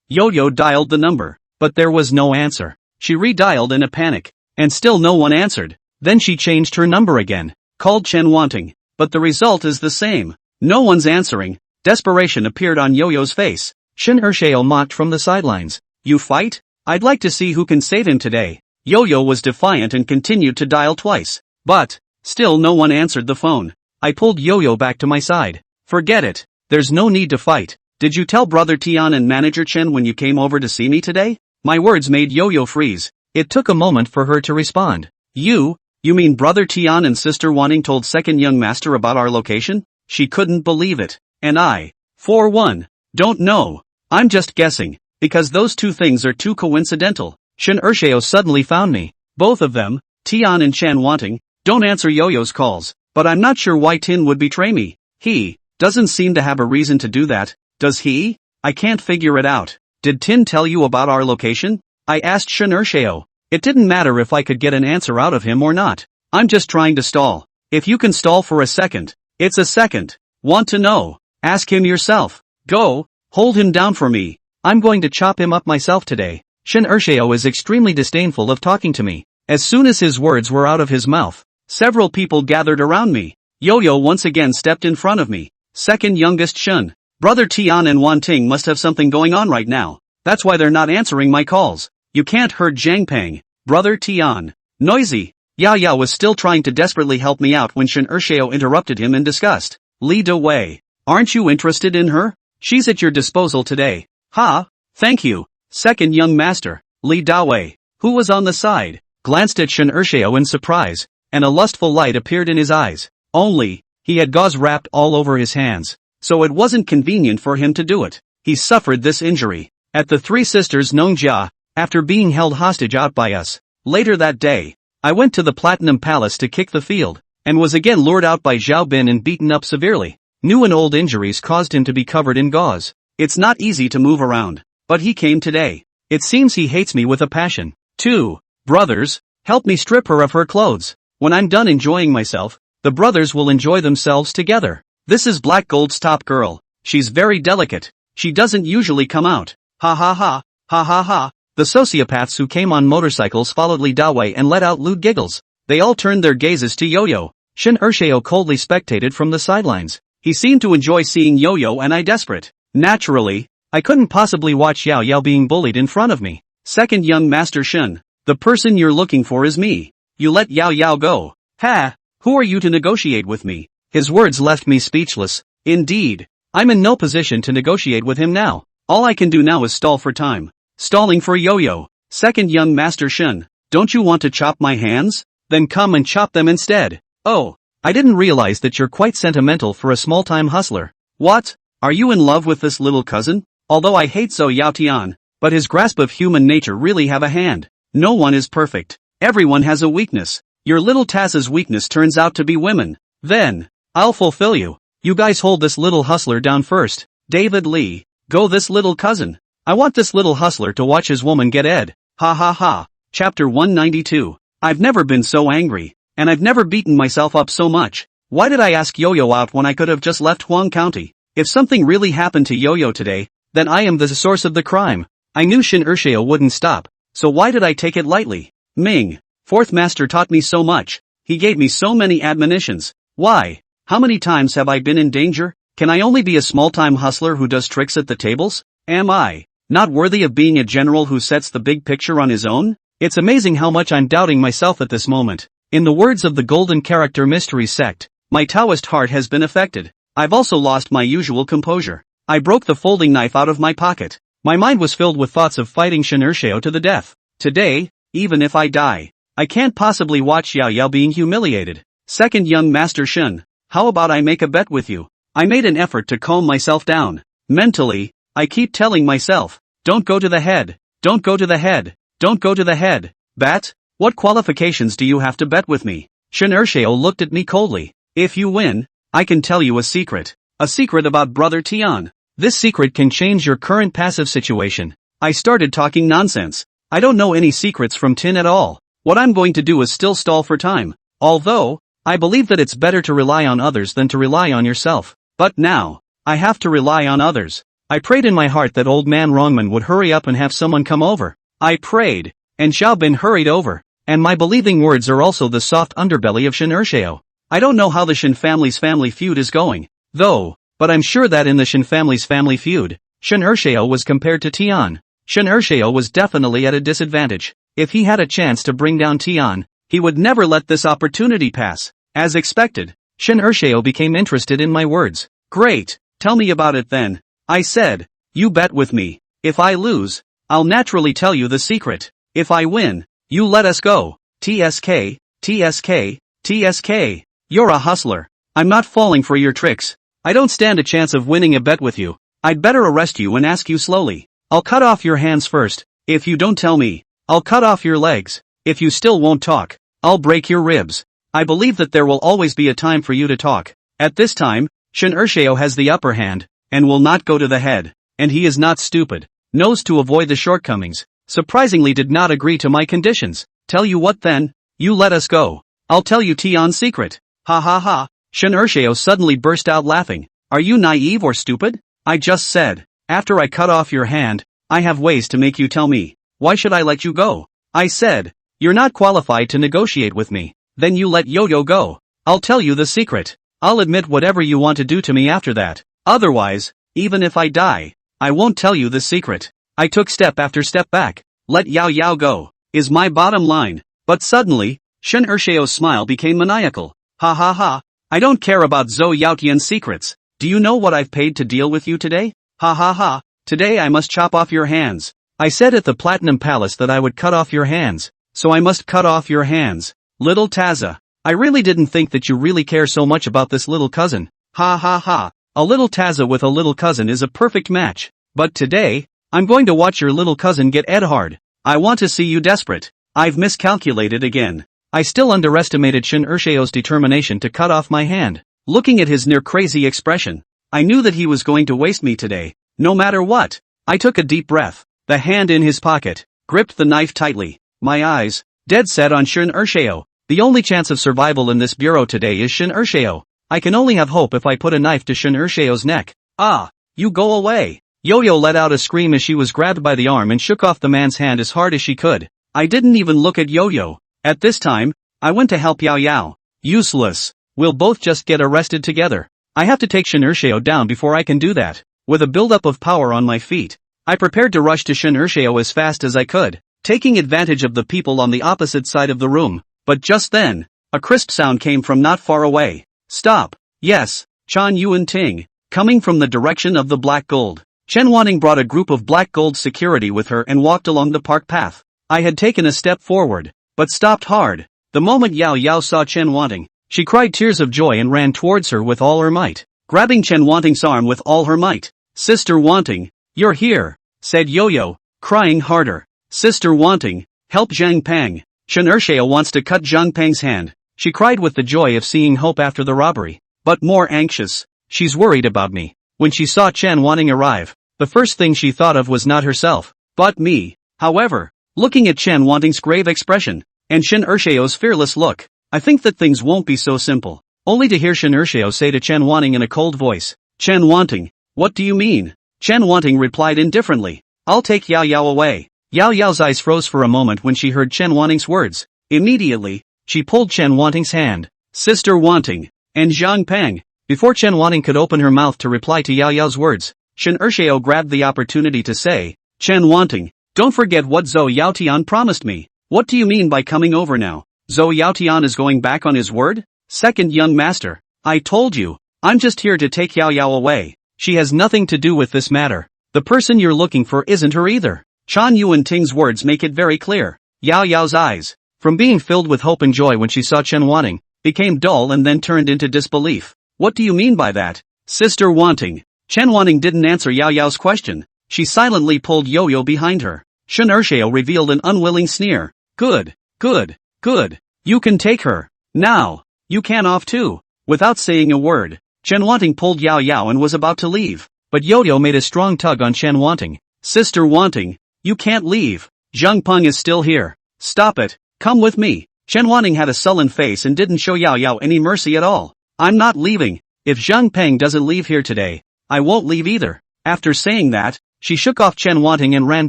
Yo-Yo dialed the number, but there was no answer. She redialed in a panic, and still no one answered. Then she changed her number again, called Chen Wanting, but the result is the same. No one's answering. Desperation appeared on Yo-Yo's face. Shin Urshio mocked from the sidelines. You fight? I'd like to see who can save him today. Yo-Yo was defiant and continued to dial twice. But, still no one answered the phone. I pulled Yo-Yo back to my side. Forget it. There's no need to fight. Did you tell Brother Tian and Manager Chen when you came over to see me today? My words made Yo-Yo freeze. It took a moment for her to respond. You mean Brother Tian and Sister Wanting told second young master about our location? She couldn't believe it. And I, for one, don't know. I'm just guessing, because those two things are too coincidental. Shin Urshio suddenly found me. Both of them, Tian and Chen Wanting, don't answer Yo-Yo's calls, but I'm not sure why Tin would betray me. He doesn't seem to have a reason to do that, does he? I can't figure it out. Did Tin tell you about our location? I asked Shin Ursheo. It didn't matter if I could get an answer out of him or not. I'm just trying to stall. If you can stall for a second, it's a second. Want to know? Ask him yourself. Go, hold him down for me. I'm going to chop him up myself today. Shin Ursheo is extremely disdainful of talking to me. As soon as his words were out of his mouth, several people gathered around me. Yo-Yo once again stepped in front of me. Second youngest Shun. Brother Tian and Wan Ting must have something going on right now. That's why they're not answering my calls. You can't hurt Zhang Peng. Brother Tian. Noisy. Ya was still trying to desperately help me out when Shin Ursheo interrupted him in disgust. Li Dawei. Aren't you interested in her? She's at your disposal today. Ha, thank you. Second young master, Li Dawei, who was on the side, glanced at Shin Ursheo in surprise, and a lustful light appeared in his eyes. Only, he had gauze wrapped all over his hands, so it wasn't convenient for him to do it. He suffered this injury at the Three Sisters Nongjia, after being held hostage out by us. Later that day, I went to the Platinum Palace to kick the field, and was again lured out by Zhao Bin and beaten up severely. New and old injuries caused him to be covered in gauze. It's not easy to move around, but he came today. It seems he hates me with a passion. 2. Brothers, help me strip her of her clothes. When I'm done enjoying myself, the brothers will enjoy themselves together. This is Black Gold's top girl. She's very delicate. She doesn't usually come out. Ha ha ha, ha ha ha. The sociopaths who came on motorcycles followed Li Dawei and let out lewd giggles. They all turned their gazes to Yo-Yo. Shin Ursheo coldly spectated from the sidelines. He seemed to enjoy seeing Yo-Yo and I desperate. Naturally, I couldn't possibly watch Yao being bullied in front of me. Second young master Shin. The person you're looking for is me. You let Yao go. Ha! Who are you to negotiate with me? His words left me speechless. Indeed, I'm in no position to negotiate with him now. All I can do now is stall for time. Stalling for Yo-Yo. Second young master Shin. Don't you want to chop my hands? Then come and chop them instead. Oh, I didn't realize that you're quite sentimental for a small-time hustler. What? Are you in love with this little cousin? Although I hate Zhou Yaotian, but his grasp of human nature really have a hand. No one is perfect. Everyone has a weakness. Your little Taz's weakness turns out to be women. Then, I'll fulfill you. You guys hold this little hustler down first. David Lee, go this little cousin. I want this little hustler to watch his woman get ed. Ha ha ha. Chapter 192. I've never been so angry, and I've never beaten myself up so much. Why did I ask Yo-Yo out when I could have just left Huang County? If something really happened to Yo-Yo today, then I am the source of the crime. I knew Shin Ursheo wouldn't stop, so why did I take it lightly? Ming, fourth master taught me so much. He gave me so many admonitions. Why? How many times have I been in danger? Can I only be a small-time hustler who does tricks at the tables? Am I not worthy of being a general who sets the big picture on his own? It's amazing how much I'm doubting myself at this moment. In the words of the Golden Character Mystery Sect, my Taoist heart has been affected. I've also lost my usual composure. I broke the folding knife out of my pocket. My mind was filled with thoughts of fighting Shin Ursheo to the death. Today, even if I die, I can't possibly watch Yao being humiliated. Second young master Shin, how about I make a bet with you? I made an effort to calm myself down. Mentally, I keep telling myself, don't go to the head, don't go to the head, don't go to the head. Bet? What qualifications do you have to bet with me? Shin Ursheo looked at me coldly. If you win, I can tell you a secret. A secret about Brother Tian. This secret can change your current passive situation. I started talking nonsense. I don't know any secrets from Tin at all. What I'm going to do is still stall for time. Although, I believe that it's better to rely on others than to rely on yourself. But now, I have to rely on others. I prayed in my heart that old man Rongman would hurry up and have someone come over. I prayed, and Xiao Bin hurried over. And my believing words are also the soft underbelly of Shin Ursheo. I don't know how the Shin family's family feud is going, though, but I'm sure that in the Shin family's family feud, Shin Ursheo was compared to Tian. Shin Ursheo was definitely at a disadvantage. If he had a chance to bring down Tian, he would never let this opportunity pass. As expected, Shin Ursheo became interested in my words. Great, tell me about it then. I said, you bet with me. If I lose, I'll naturally tell you the secret. If I win, you let us go. TSK, TSK, TSK. You're a hustler. I'm not falling for your tricks. I don't stand a chance of winning a bet with you. I'd better arrest you and ask you slowly. I'll cut off your hands first. If you don't tell me, I'll cut off your legs. If you still won't talk, I'll break your ribs. I believe that there will always be a time for you to talk. At this time, Shin Ursheo has the upper hand, and will not go to the head. And he is not stupid. Knows to avoid the shortcomings. Surprisingly did not agree to my conditions. Tell you what then? You let us go. I'll tell you Tion's secret. Ha ha ha. Shin Ursheo suddenly burst out laughing. Are you naive or stupid? I just said, after I cut off your hand, I have ways to make you tell me. Why should I let you go? I said, you're not qualified to negotiate with me. Then you let Yo-Yo go. I'll tell you the secret. I'll admit whatever you want to do to me after that. Otherwise, even if I die, I won't tell you the secret. I took step after step back. Let Yao Yao go, is my bottom line. But suddenly, Shin Ursheo's smile became maniacal. Ha ha ha. I don't care about Zhou Yaotian's secrets. Do you know what I've paid to deal with you today? Ha ha ha. Today I must chop off your hands. I said at the Platinum Palace that I would cut off your hands. So I must cut off your hands. Little Taza. I really didn't think that you really care so much about this little cousin. Ha ha ha. A little Taza with a little cousin is a perfect match. But today, I'm going to watch your little cousin get ed hard. I want to see you desperate. I've miscalculated again. I still underestimated Shin Ursheo's determination to cut off my hand. Looking at his near-crazy expression, I knew that he was going to waste me today, no matter what. I took a deep breath, the hand in his pocket, gripped the knife tightly, my eyes, dead set on Shin Ursheo. The only chance of survival in this bureau today is Shin Ursheo. I can only have hope if I put a knife to Shin Ursheo's neck. Ah, you go away. Yo-Yo let out a scream as she was grabbed by the arm and shook off the man's hand as hard as she could. I didn't even look at Yo-Yo. At this time, I went to help Yao Yao. Useless. We'll both just get arrested together. I have to take Shin Ursheo down before I can do that. With a buildup of power on my feet, I prepared to rush to Shin Ursheo as fast as I could, taking advantage of the people on the opposite side of the room. But just then, a crisp sound came from not far away. Stop. Yes, Chan Yuan Ting, coming from the direction of the Black Gold. Chen Wanting brought a group of Black Gold security with her and walked along the park path. I had taken a step forward, but stopped hard. The moment Yao Yao saw Chen Wanting, she cried tears of joy and ran towards her with all her might, grabbing Chen Wanting's arm with all her might. Sister Wanting, you're here, said Yo-Yo, crying harder. Sister Wanting, help Zhang Pang. Shin Ursheo wants to cut Zhang Pang's hand. She cried with the joy of seeing hope after the robbery, but more anxious. She's worried about me. When she saw Chen Wanting arrive, the first thing she thought of was not herself, but me. However, looking at Chen Wanting's grave expression, and Shin Ursheo's fearless look, I think that things won't be so simple. Only to hear Shin Ursheo say to Chen Wanting in a cold voice, Chen Wanting, what do you mean? Chen Wanting replied indifferently, I'll take Yao Yao away. Yao Yao's eyes froze for a moment when she heard Chen Wanting's words. Immediately, she pulled Chen Wanting's hand. Sister Wanting, and Zhang Pang. Before Chen Wanting could open her mouth to reply to Yao Yao's words, Shin Ursheo grabbed the opportunity to say, Chen Wanting, don't forget what Zhou Yaotian promised me. What do you mean by coming over now? Zhou Yaotian is going back on his word? Second young master, I told you, I'm just here to take Yao Yao away. She has nothing to do with this matter. The person you're looking for isn't her either. Chan Yuan Ting's words make it very clear. Yao Yao's eyes, from being filled with hope and joy when she saw Chen Wanting, became dull and then turned into disbelief. What do you mean by that? Sister Wanting. Chen Wanting didn't answer Yao Yao's question. She silently pulled Yo-Yo behind her. Shin Ursheo revealed an unwilling sneer. Good, good, good. You can take her. Now. You can off too. Without saying a word, Chen Wanting pulled Yao Yao and was about to leave. But Yo-Yo made a strong tug on Chen Wanting. Sister Wanting. You can't leave. Zhang Peng is still here. Stop it. Come with me. Chen Wanting had a sullen face and didn't show Yao Yao any mercy at all. I'm not leaving. If Zhang Peng doesn't leave here today, I won't leave either. After saying that, she shook off Chen Wanting and ran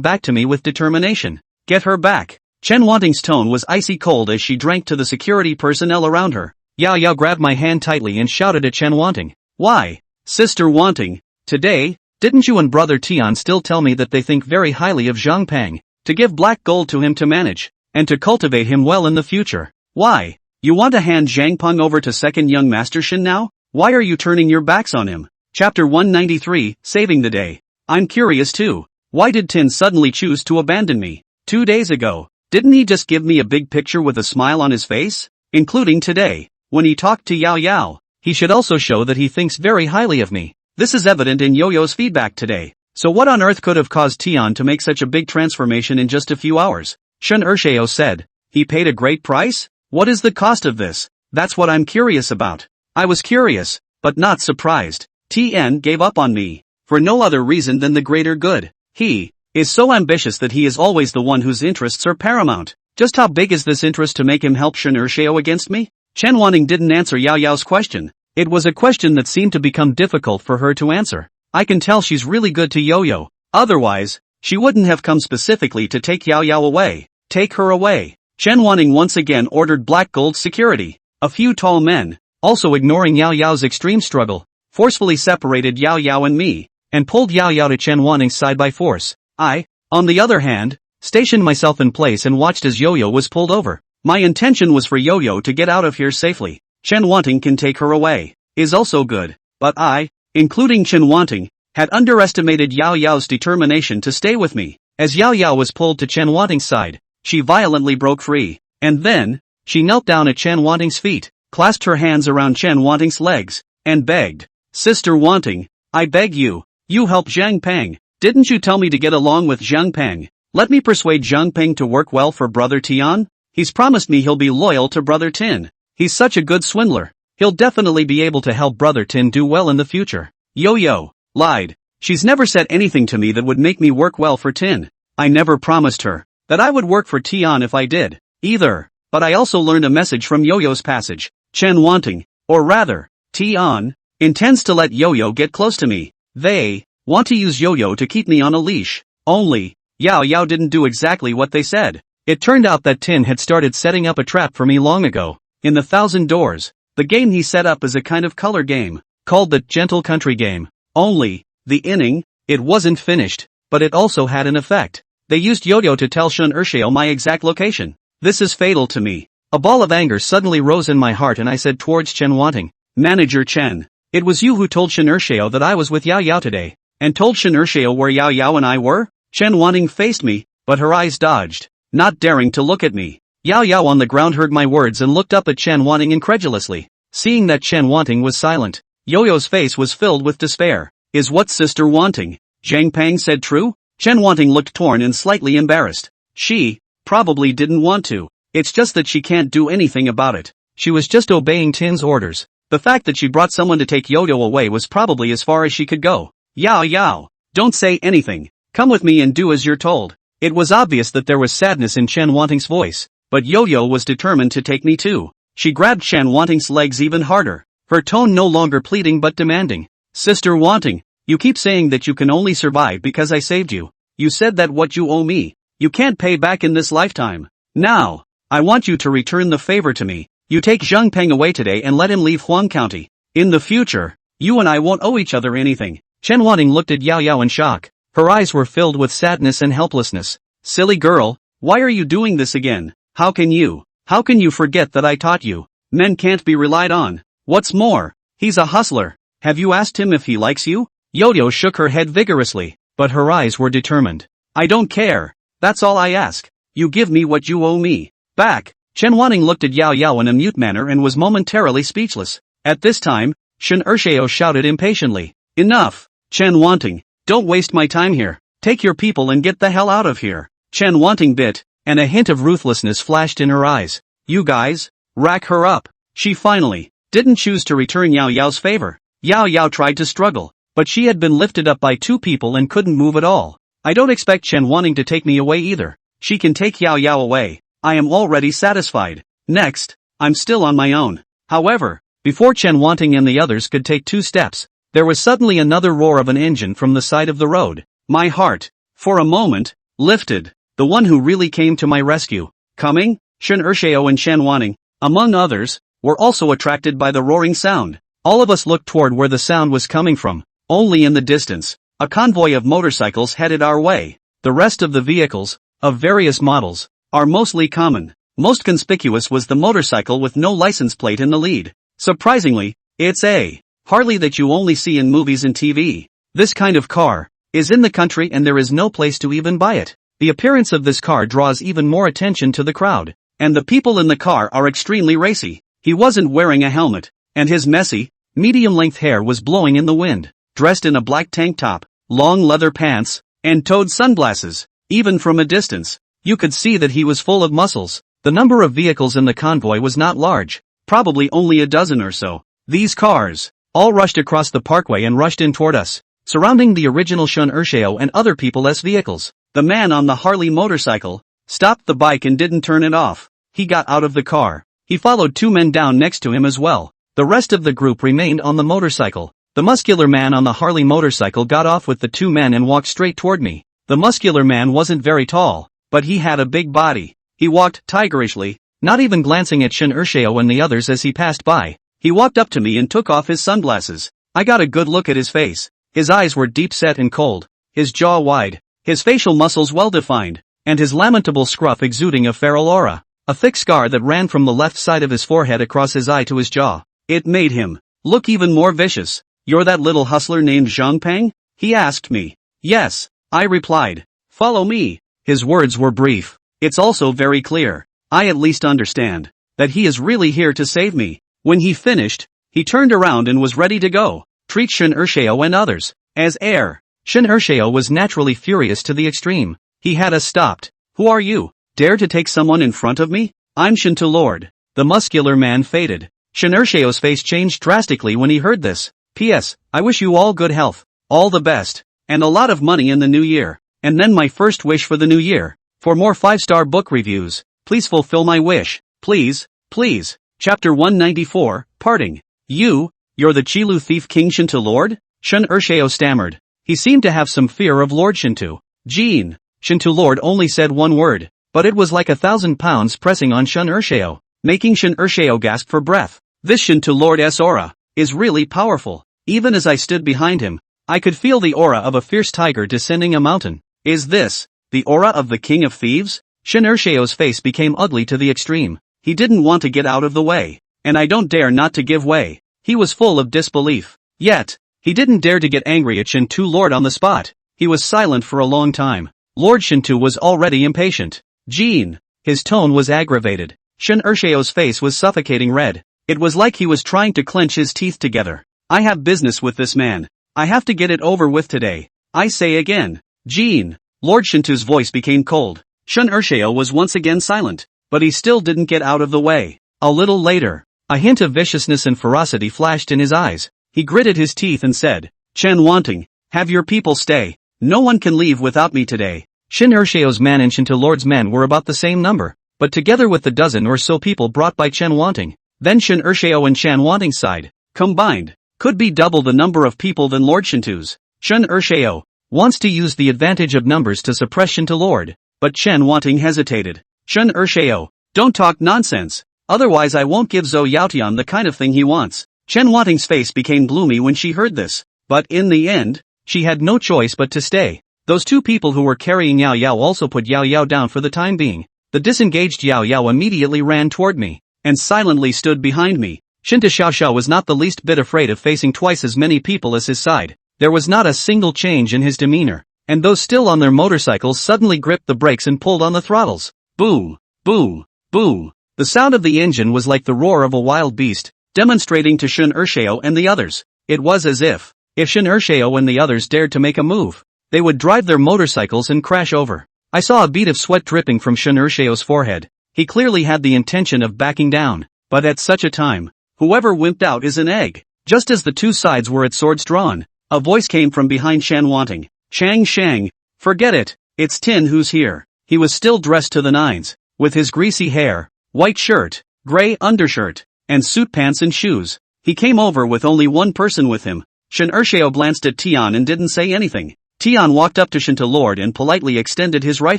back to me with determination. Get her back. Chen Wanting's tone was icy cold as she drank to the security personnel around her. Yao Yao grabbed my hand tightly and shouted at Chen Wanting. Why? Sister Wanting, today, didn't you and brother Tian still tell me that they think very highly of Zhang Peng, to give black gold to him to manage, and to cultivate him well in the future? Why? You want to hand Zhang Peng over to second young master Shin now? Why are you turning your backs on him? Chapter 193, Saving the Day. I'm curious too. Why did Tin suddenly choose to abandon me? 2 days ago, didn't he just give me a big picture with a smile on his face? Including today, when he talked to Yao Yao, he should also show that he thinks very highly of me. This is evident in Yo-Yo's feedback today. So what on earth could have caused Tian to make such a big transformation in just a few hours? Shin Ursheo said. He paid a great price? What is the cost of this? That's what I'm curious about. I was curious, but not surprised. Tien gave up on me. For no other reason than the greater good. He is so ambitious that he is always the one whose interests are paramount. Just how big is this interest to make him help Shen Ershao against me? Chen Wanting didn't answer Yao Yao's question. It was a question that seemed to become difficult for her to answer. I can tell she's really good to Yo-Yo. Otherwise, she wouldn't have come specifically to take Yao Yao away. Take her away. Chen Wanting once again ordered black gold security. A few tall men, also ignoring Yao Yao's extreme struggle, forcefully separated Yao Yao and me, and pulled Yao Yao to Chen Wanting's side by force. I, on the other hand, stationed myself in place and watched as Yo-Yo was pulled over. My intention was for Yo-Yo to get out of here safely. Chen Wanting can take her away, is also good, but I, including Chen Wanting, had underestimated Yao Yao's determination to stay with me. As Yao Yao was pulled to Chen Wanting's side, she violently broke free, and then, she knelt down at Chen Wanting's feet, clasped her hands around Chen Wanting's legs, and begged, "Sister Wanting, I beg you, you help Zhang Peng. Didn't you tell me to get along with Zhang Peng? Let me persuade Zhang Peng to work well for Brother Tian? He's promised me he'll be loyal to Brother Tin. He's such a good swindler. He'll definitely be able to help Brother Tin do well in the future." Yo-Yo lied. She's never said anything to me that would make me work well for Tin. I never promised her that I would work for Tian if I did, either. But I also learned a message from Yo-Yo's passage. Chen Wanting, or rather, Tian, intends to let Yo-Yo get close to me. They want to use Yo-Yo to keep me on a leash. Only, Yao Yao didn't do exactly what they said. It turned out that Tin had started setting up a trap for me long ago. In the Thousand Doors, the game he set up is a kind of color game, called the Gentle Country Game. Only, the inning, it wasn't finished, but it also had an effect. They used Yo-Yo to tell Shen Ershao my exact location. This is fatal to me. A ball of anger suddenly rose in my heart and I said towards Chen Wanting, "Manager Chen, it was you who told Shen Ershao that I was with Yao Yao today, and told Shen Ershao where Yao Yao and I were?" Chen Wanting faced me, but her eyes dodged, not daring to look at me. Yao Yao on the ground heard my words and looked up at Chen Wanting incredulously. Seeing that Chen Wanting was silent, Yo-Yo's face was filled with despair. "Is what Sister Wanting, Zhang Peng said true?" Chen Wanting looked torn and slightly embarrassed. She probably didn't want to. It's just that she can't do anything about it. She was just obeying Tin's orders. The fact that she brought someone to take Yo-Yo away was probably as far as she could go. "Yao Yao, don't say anything. Come with me and do as you're told." It was obvious that there was sadness in Chen Wanting's voice, but Yo-Yo was determined to take me too. She grabbed Chen Wanting's legs even harder, her tone no longer pleading but demanding. "Sister Wanting, you keep saying that you can only survive because I saved you. You said that what you owe me, you can't pay back in this lifetime. Now, I want you to return the favor to me. You take Zhang Peng away today and let him leave Huang County. In the future, you and I won't owe each other anything." Chen Wanting looked at Yao Yao in shock. Her eyes were filled with sadness and helplessness. "Silly girl, why are you doing this again? How can you forget that I taught you? Men can't be relied on. What's more, he's a hustler. Have you asked him if he likes you?" Yo-Yo shook her head vigorously, but her eyes were determined. "I don't care. That's all I ask. You give me what you owe me back." Chen Wanting looked at Yao Yao in a mute manner and was momentarily speechless. At this time, Shen Ershao shouted impatiently, "Enough, Chen Wanting, don't waste my time here. Take your people and get the hell out of here." Chen Wanting bit, and a hint of ruthlessness flashed in her eyes. "You guys, rack her up." She finally didn't choose to return Yao Yao's favor. Yao Yao tried to struggle, but she had been lifted up by two people and couldn't move at all. I don't expect Chen Wanting to take me away either. She can take Yao Yao away. I am already satisfied. Next, I'm still on my own. However, before Chen Wanting and the others could take 2 steps, there was suddenly another roar of an engine from the side of the road. My heart, for a moment, lifted. The one who really came to my rescue, coming, Shen Ershao and Chen Wanting, among others, were also attracted by the roaring sound. All of us looked toward where the sound was coming from. Only in the distance, a convoy of motorcycles headed our way. The rest of the vehicles, of various models, are mostly common. Most conspicuous was the motorcycle with no license plate in the lead. Surprisingly, it's a Harley that you only see in movies and TV. This kind of car is in the country and there is no place to even buy it. The appearance of this car draws even more attention to the crowd, and the people in the car are extremely racy. He wasn't wearing a helmet, and his messy, medium-length hair was blowing in the wind. Dressed in a black tank top, long leather pants, and toed sunglasses. Even from a distance, you could see that he was full of muscles. The number of vehicles in the convoy was not large, probably only a dozen or so. These cars all rushed across the parkway and rushed in toward us, surrounding the original Shun Ursheo and other people's vehicles. The man on the Harley motorcycle stopped the bike and didn't turn it off. He got out of the car. He followed two men down next to him as well. The rest of the group remained on the motorcycle. The muscular man on the Harley motorcycle got off with the two men and walked straight toward me. The muscular man wasn't very tall, but he had a big body. He walked tigerishly, not even glancing at Shun Ursheo and the others as he passed by. He walked up to me and took off his sunglasses. I got a good look at his face. His eyes were deep-set and cold, his jaw wide, his facial muscles well-defined, and his lamentable scruff exuding a feral aura. A thick scar that ran from the left side of his forehead across his eye to his jaw. It made him look even more vicious. "You're that little hustler named Zhang Peng?" he asked me. "Yes," I replied. "Follow me." His words were brief. It's also very clear, I at least understand, that he is really here to save me. When he finished, he turned around and was ready to go, treat Shun Ursheo and others as heir. Shun Ursheo was naturally furious to the extreme. He had us stopped. "Who are you? Dare to take someone in front of me?" "I'm Shinto Lord." The muscular man faded. Shun Ursheo's face changed drastically when he heard this. "P.S. I wish you all good health, all the best, and a lot of money in the new year. And then my first wish for the new year. For more 5-star book reviews, please fulfill my wish. Please, please." Chapter 194, Parting. You're the Qilu thief King Shinto Lord?" Shun Ursheo stammered. He seemed to have some fear of Lord Shinto. "Jean." Shinto Lord only said one word, but it was like 1,000 pounds pressing on Shun Ursheo, making Shun Ursheo gasp for breath. This Shinto Lord's aura is really powerful. Even as I stood behind him, I could feel the aura of a fierce tiger descending a mountain. Is this the aura of the King of Thieves? Shun Ursheo's face became ugly to the extreme. He didn't want to get out of the way, and I don't dare not to give way. He was full of disbelief. Yet, he didn't dare to get angry at Shinto Lord on the spot. He was silent for a long time. Lord Shinto was already impatient. "Jean." His tone was aggravated. Shun Ursheo's face was suffocating red. It was like he was trying to clench his teeth together. "I have business with this man. I have to get it over with today. I say again, Jean." Lord Shinto's voice became cold. Shun Ursheo was once again silent, but he still didn't get out of the way. A little later, a hint of viciousness and ferocity flashed in his eyes. He gritted his teeth and said, "Chen Wanting, have your people stay. No one can leave without me today." Shun Ursheo's men and Shinto Lord's men were about the same number, but together with the dozen or so people brought by Chen Wanting, then Shun Ursheo and Chen Wanting's side, combined, could be double the number of people than Lord Shinto's. Shun Ursheo wants to use the advantage of numbers to suppress Shinto Lord, but Chen Wanting hesitated. "Shun Ursheo, don't talk nonsense, otherwise I won't give Zhou Yaotian the kind of thing he wants." Chen Wanting's face became gloomy when she heard this, but in the end, she had no choice but to stay. Those two people who were carrying Yao Yao also put Yao Yao down for the time being. The disengaged Yao Yao immediately ran toward me, and silently stood behind me. Shinto Xiaoxiao was not the least bit afraid of facing twice as many people as his side. There was not a single change in his demeanor, and those still on their motorcycles suddenly gripped the brakes and pulled on the throttles. Boom, boom, boom. The sound of the engine was like the roar of a wild beast, demonstrating to Shun Ursheo and the others. It was as if Shun Ursheo and the others dared to make a move, they would drive their motorcycles and crash over. I saw a bead of sweat dripping from Shun Ursheo's forehead. He clearly had the intention of backing down, but at such a time, whoever wimped out is an egg. Just as the two sides were at swords drawn, a voice came from behind Shan Wanting. "Shang Shang, forget it, it's Tin who's here." He was still dressed to the nines, with his greasy hair, white shirt, gray undershirt, and suit pants and shoes. He came over with only one person with him. Shun Ursheo glanced at Tian and didn't say anything. Tian walked up to Shinto Lord and politely extended his right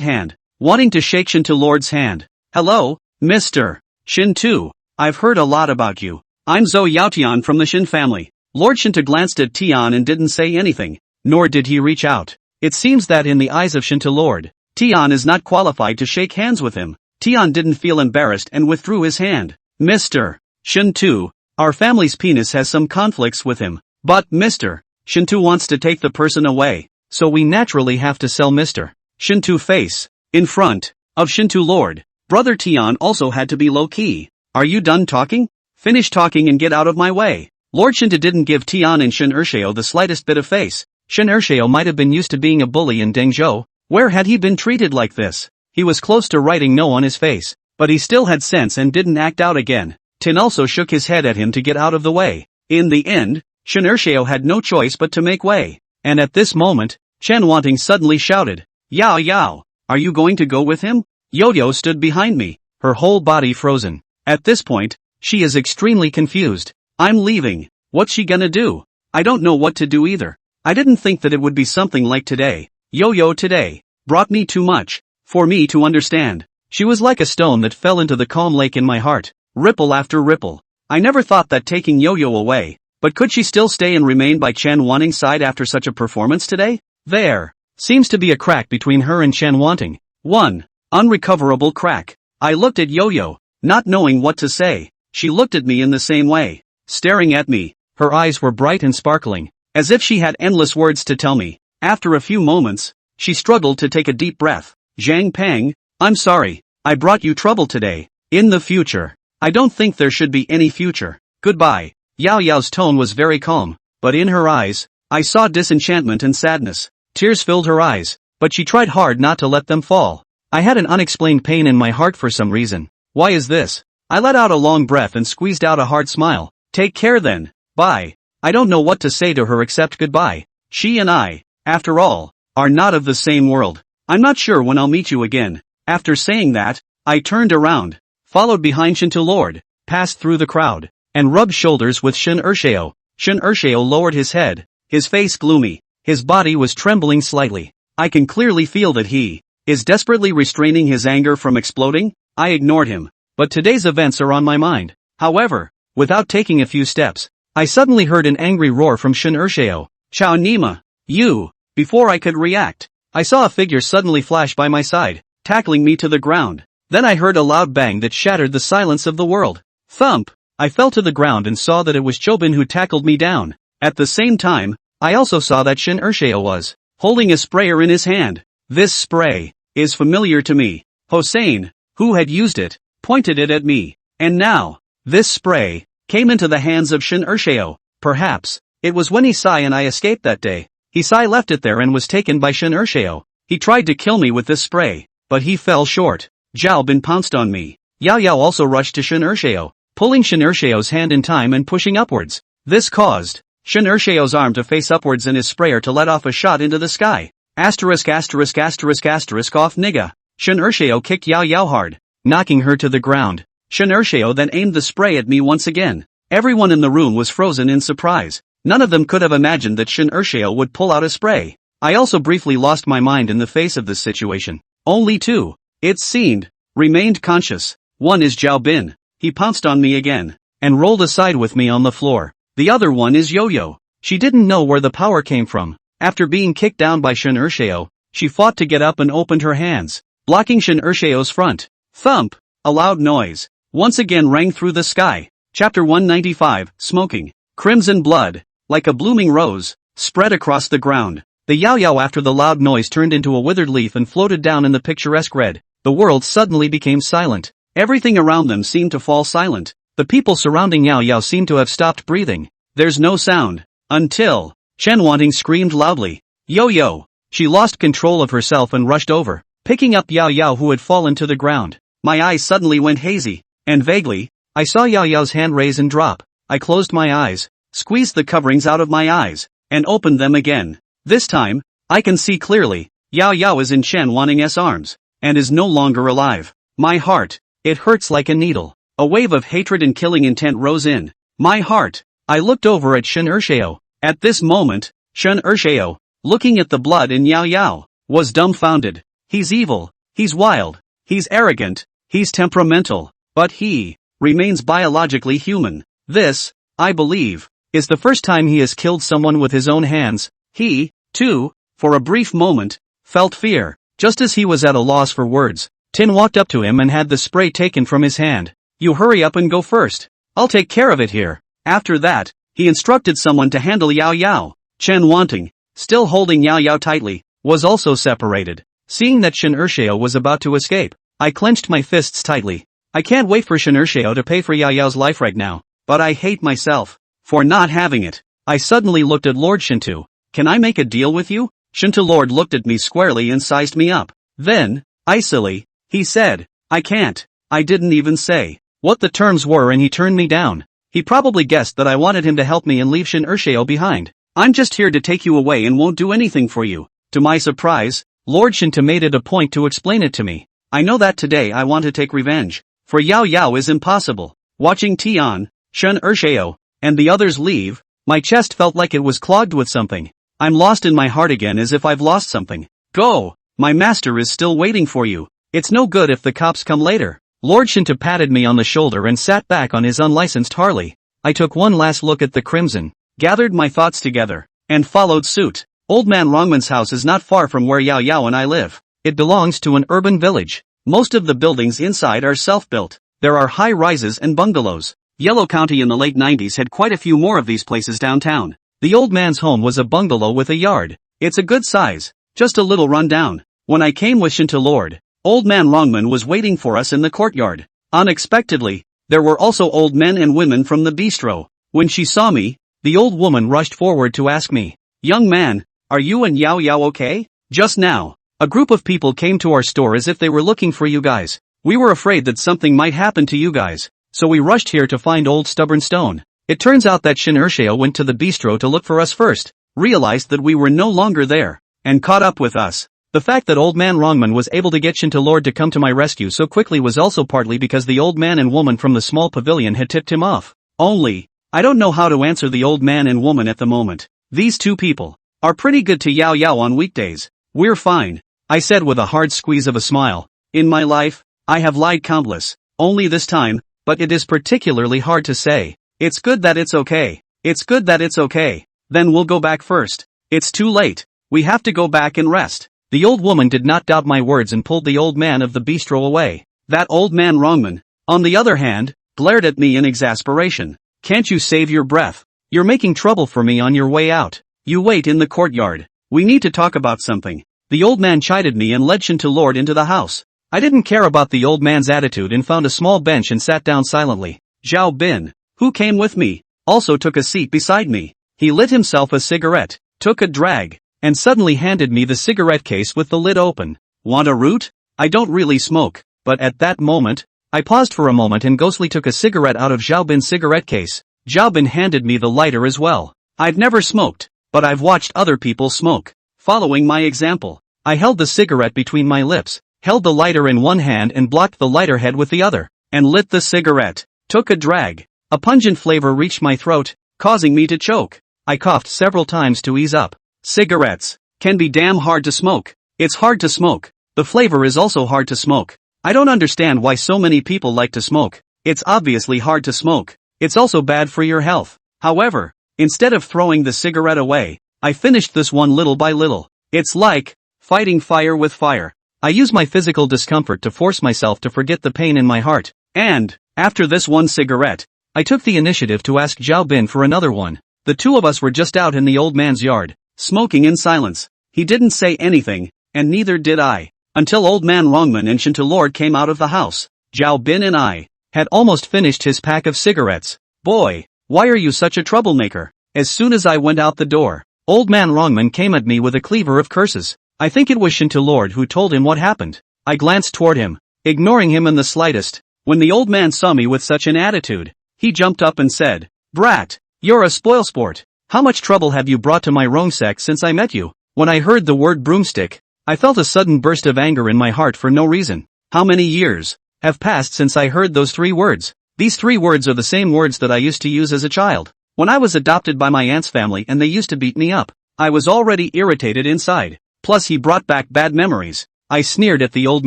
hand, wanting to shake Shinto Lord's hand. "Hello, Mr. Shinto. I've heard a lot about you. I'm Zhou Yaotian from the Shin family." Lord Shinto glanced at Tian and didn't say anything, nor did he reach out. It seems that in the eyes of Shinto Lord, Tian is not qualified to shake hands with him. Tian didn't feel embarrassed and withdrew his hand. "Mr. Shinto, our family's penis has some conflicts with him, but Mr. Shinto wants to take the person away, so we naturally have to sell Mr. Shinto face." In front of Shinto Lord, Brother Tian also had to be low-key. "Are you done talking? Finish talking and get out of my way." Lord Shinto didn't give Tian and Shun Ursheo the slightest bit of face. Shun Ursheo might have been used to being a bully in Dengzhou. Where had he been treated like this? He was close to writing no on his face, but he still had sense and didn't act out again. Tin also shook his head at him to get out of the way. In the end, Shen Ershio had no choice but to make way. And at this moment, Chen Wanting suddenly shouted, "Yao Yao, are you going to go with him?" Yo-Yo stood behind me, her whole body frozen. At this point, she is extremely confused. I'm leaving. What's she gonna do? I don't know what to do either. I didn't think that it would be something like today. Yo-Yo today brought me too much for me to understand. She was like a stone that fell into the calm lake in my heart, ripple after ripple. I never thought that taking Yo-Yo away, but could she still stay and remain by Chen Wanting's side after such a performance today? There seems to be a crack between her and Chen Wanting. One unrecoverable crack. I looked at Yo-Yo, not knowing what to say. She looked at me in the same way, staring at me. Her eyes were bright and sparkling, as if she had endless words to tell me. After a few moments, she struggled to take a deep breath. Zhang Peng, I'm sorry, I brought you trouble today. In the future, I don't think there should be any future. Goodbye. Yao Yao's tone was very calm, but in her eyes, I saw disenchantment and sadness. Tears filled her eyes, but she tried hard not to let them fall. I had an unexplained pain in my heart for some reason. Why is this? I let out a long breath and squeezed out a hard smile. Take care then. Bye. I don't know what to say to her except goodbye. She and I, after all, are not of the same world. I'm not sure when I'll meet you again. After saying that, I turned around, followed behind Shinto Lord, passed through the crowd, and rubbed shoulders with Shen Ershio. Shen Ershio lowered his head, his face gloomy, his body was trembling slightly. I can clearly feel that he is desperately restraining his anger from exploding. I ignored him, but today's events are on my mind. However, without taking a few steps, I suddenly heard an angry roar from Shen Ershio. Chao Nima, you! Before I could react, I saw a figure suddenly flash by my side, tackling me to the ground. Then I heard a loud bang that shattered the silence of the world. Thump! I fell to the ground and saw that it was Chobin who tackled me down. At the same time, I also saw that Shen Ershio was holding a sprayer in his hand. This spray is familiar to me. Hossein, who had used it, pointed it at me. And now, this spray came into the hands of Shen Ershio. Perhaps it was when Hisai and I escaped that day. Hisai left it there and was taken by Shen Ershio. He tried to kill me with this spray, but he fell short. Zhao Bin pounced on me. Yao Yao also rushed to Shen Ershio, pulling Shen Ershio's hand in time and pushing upwards. This caused Shen Ershio's arm to face upwards and his sprayer to let off a shot into the sky. Asterisk asterisk asterisk asterisk off nigga. Shen Ershio kicked Yao Yao hard, knocking her to the ground. Shen Ershio then aimed the spray at me once again. Everyone in the room was frozen in surprise. None of them could have imagined that Shen Ershio would pull out a spray. I also briefly lost my mind in the face of this situation. Only two, it seemed, remained conscious. One is Zhao Bin. He pounced on me again, and rolled aside with me on the floor. The other one is Yo-Yo. She didn't know where the power came from. After being kicked down by Shen Ershio, she fought to get up and opened her hands, blocking Shen Ershio's front. Thump! A loud noise once again rang through the sky. Chapter 195, Smoking. Crimson blood, like a blooming rose, spread across the ground. The Yao Yao after the loud noise turned into a withered leaf and floated down in the picturesque red. The world suddenly became silent. Everything around them seemed to fall silent. The people surrounding Yao Yao seemed to have stopped breathing. There's no sound. Until Chen Wanting screamed loudly. Yo-Yo! She lost control of herself and rushed over, picking up Yao Yao who had fallen to the ground. My eyes suddenly went hazy, and vaguely, I saw Yao Yao's hand raise and drop. I closed my eyes, squeezed the coverings out of my eyes, and opened them again. This time, I can see clearly. Yao Yao is in Chen Wanting's arms, and is no longer alive. My heart, it hurts like a needle. A wave of hatred and killing intent rose in my heart. I looked over at Shen Ershio. At this moment, Shen Ershio, looking at the blood in Yao Yao, was dumbfounded. He's evil, he's wild, he's arrogant, he's temperamental, but he remains biologically human. This, I believe, is the first time he has killed someone with his own hands. He, too, for a brief moment, felt fear. Just as he was at a loss for words, Tin walked up to him and had the spray taken from his hand. You hurry up and go first. I'll take care of it here. After that, he instructed someone to handle Yao Yao. Chen Wanting, still holding Yao Yao tightly, was also separated. Seeing that Shen Ershio was about to escape, I clenched my fists tightly. I can't wait for Shen Ershio to pay for Yao Yao's life right now, but I hate myself for not having it. I suddenly looked at Lord Shinto. Can I make a deal with you? Shinto Lord looked at me squarely and sized me up. Then, icily, he said, I can't. I didn't even say what the terms were and he turned me down. He probably guessed that I wanted him to help me and leave Shin Ursheo behind. I'm just here to take you away and won't do anything for you. To my surprise, Lord Shinta made it a point to explain it to me. I know that today I want to take revenge. For Yao Yao is impossible. Watching Tian, Shin Ursheo, and the others leave, my chest felt like it was clogged with something. I'm lost in my heart again as if I've lost something. Go! My master is still waiting for you. It's no good if the cops come later. Lord Shinta patted me on the shoulder and sat back on his unlicensed Harley. I took one last look at the crimson, gathered my thoughts together, and followed suit. Old Man Rongman's house is not far from where Yao Yao and I live. It belongs to an urban village. Most of the buildings inside are self-built. There are high-rises and bungalows. Yellow County in the late 90s had quite a few more of these places downtown. The old man's home was a bungalow with a yard. It's a good size, just a little run down. When I came with Shinta Lord, Old Man Rongman was waiting for us in the courtyard. Unexpectedly, there were also old men and women from the bistro. When she saw me, the old woman rushed forward to ask me, "Young man, are you and Yao Yao okay? Just now, a group of people came to our store as if they were looking for you guys. We were afraid that something might happen to you guys, so we rushed here to find Old Stubborn Stone. It turns out that Shin Ursheo went to the bistro to look for us first, realized that we were no longer there, and caught up with us. The fact that Old Man Rongman was able to get Shinta Lord to come to my rescue so quickly was also partly because the old man and woman from the small pavilion had tipped him off. Only, I don't know how to answer the old man and woman at the moment. These two people are pretty good to Yao Yao on weekdays. We're fine," I said with a hard squeeze of a smile. In my life, I have lied countless, only this time, but it is particularly hard to say. It's good that it's okay. It's good that it's okay. Then we'll go back first. It's too late. We have to go back and rest. The old woman did not doubt my words and pulled the old man of the bistro away. That old man Rongman, on the other hand, glared at me in exasperation. "Can't you save your breath? You're making trouble for me on your way out. You wait in the courtyard. We need to talk about something." The old man chided me and led Shinta Lord into the house. I didn't care about the old man's attitude and found a small bench and sat down silently. Zhao Bin, who came with me, also took a seat beside me. He lit himself a cigarette, took a drag, and suddenly handed me the cigarette case with the lid open. "Want a root? I don't really smoke," but at that moment, I paused for a moment and ghostly took a cigarette out of Zhao Bin's cigarette case. Zhao Bin handed me the lighter as well. I've never smoked, but I've watched other people smoke. Following my example, I held the cigarette between my lips, held the lighter in one hand and blocked the lighter head with the other, and lit the cigarette. Took a drag. A pungent flavor reached my throat, causing me to choke. I coughed several times to ease up. Cigarettes can be damn hard to smoke. It's hard to smoke. The flavor is also hard to smoke. I don't understand why so many people like to smoke. It's obviously hard to smoke. It's also bad for your health. However, instead of throwing the cigarette away, I finished this one little by little. It's like fighting fire with fire. I use my physical discomfort to force myself to forget the pain in my heart. And, after this one cigarette, I took the initiative to ask Zhao Bin for another one. The two of us were just out in the old man's yard, smoking in silence. He didn't say anything, and neither did I, until Old Man Rongman and Shinta Lord came out of the house. Zhao Bin and I had almost finished his pack of cigarettes. "Boy, why are you such a troublemaker?" As soon as I went out the door, Old Man Rongman came at me with a cleaver of curses. I think it was Shinta Lord who told him what happened. I glanced toward him, ignoring him in the slightest. When the old man saw me with such an attitude, he jumped up and said, "Brat, you're a spoilsport. How much trouble have you brought to my Rongsek since I met you?" When I heard the word broomstick, I felt a sudden burst of anger in my heart for no reason. How many years have passed since I heard those 3 words? These 3 words are the same words that I used to use as a child, when I was adopted by my aunt's family and they used to beat me up. I was already irritated inside. Plus he brought back bad memories. I sneered at the old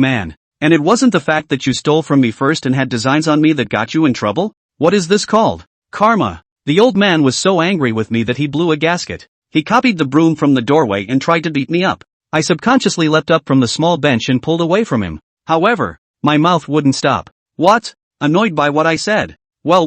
man. "And it wasn't the fact that you stole from me first and had designs on me that got you in trouble? What is this called? Karma." The old man was so angry with me that he blew a gasket. He copied the broom from the doorway and tried to beat me up. I subconsciously leapt up from the small bench and pulled away from him. However, my mouth wouldn't stop. "What?" Annoyed by what I said. Well.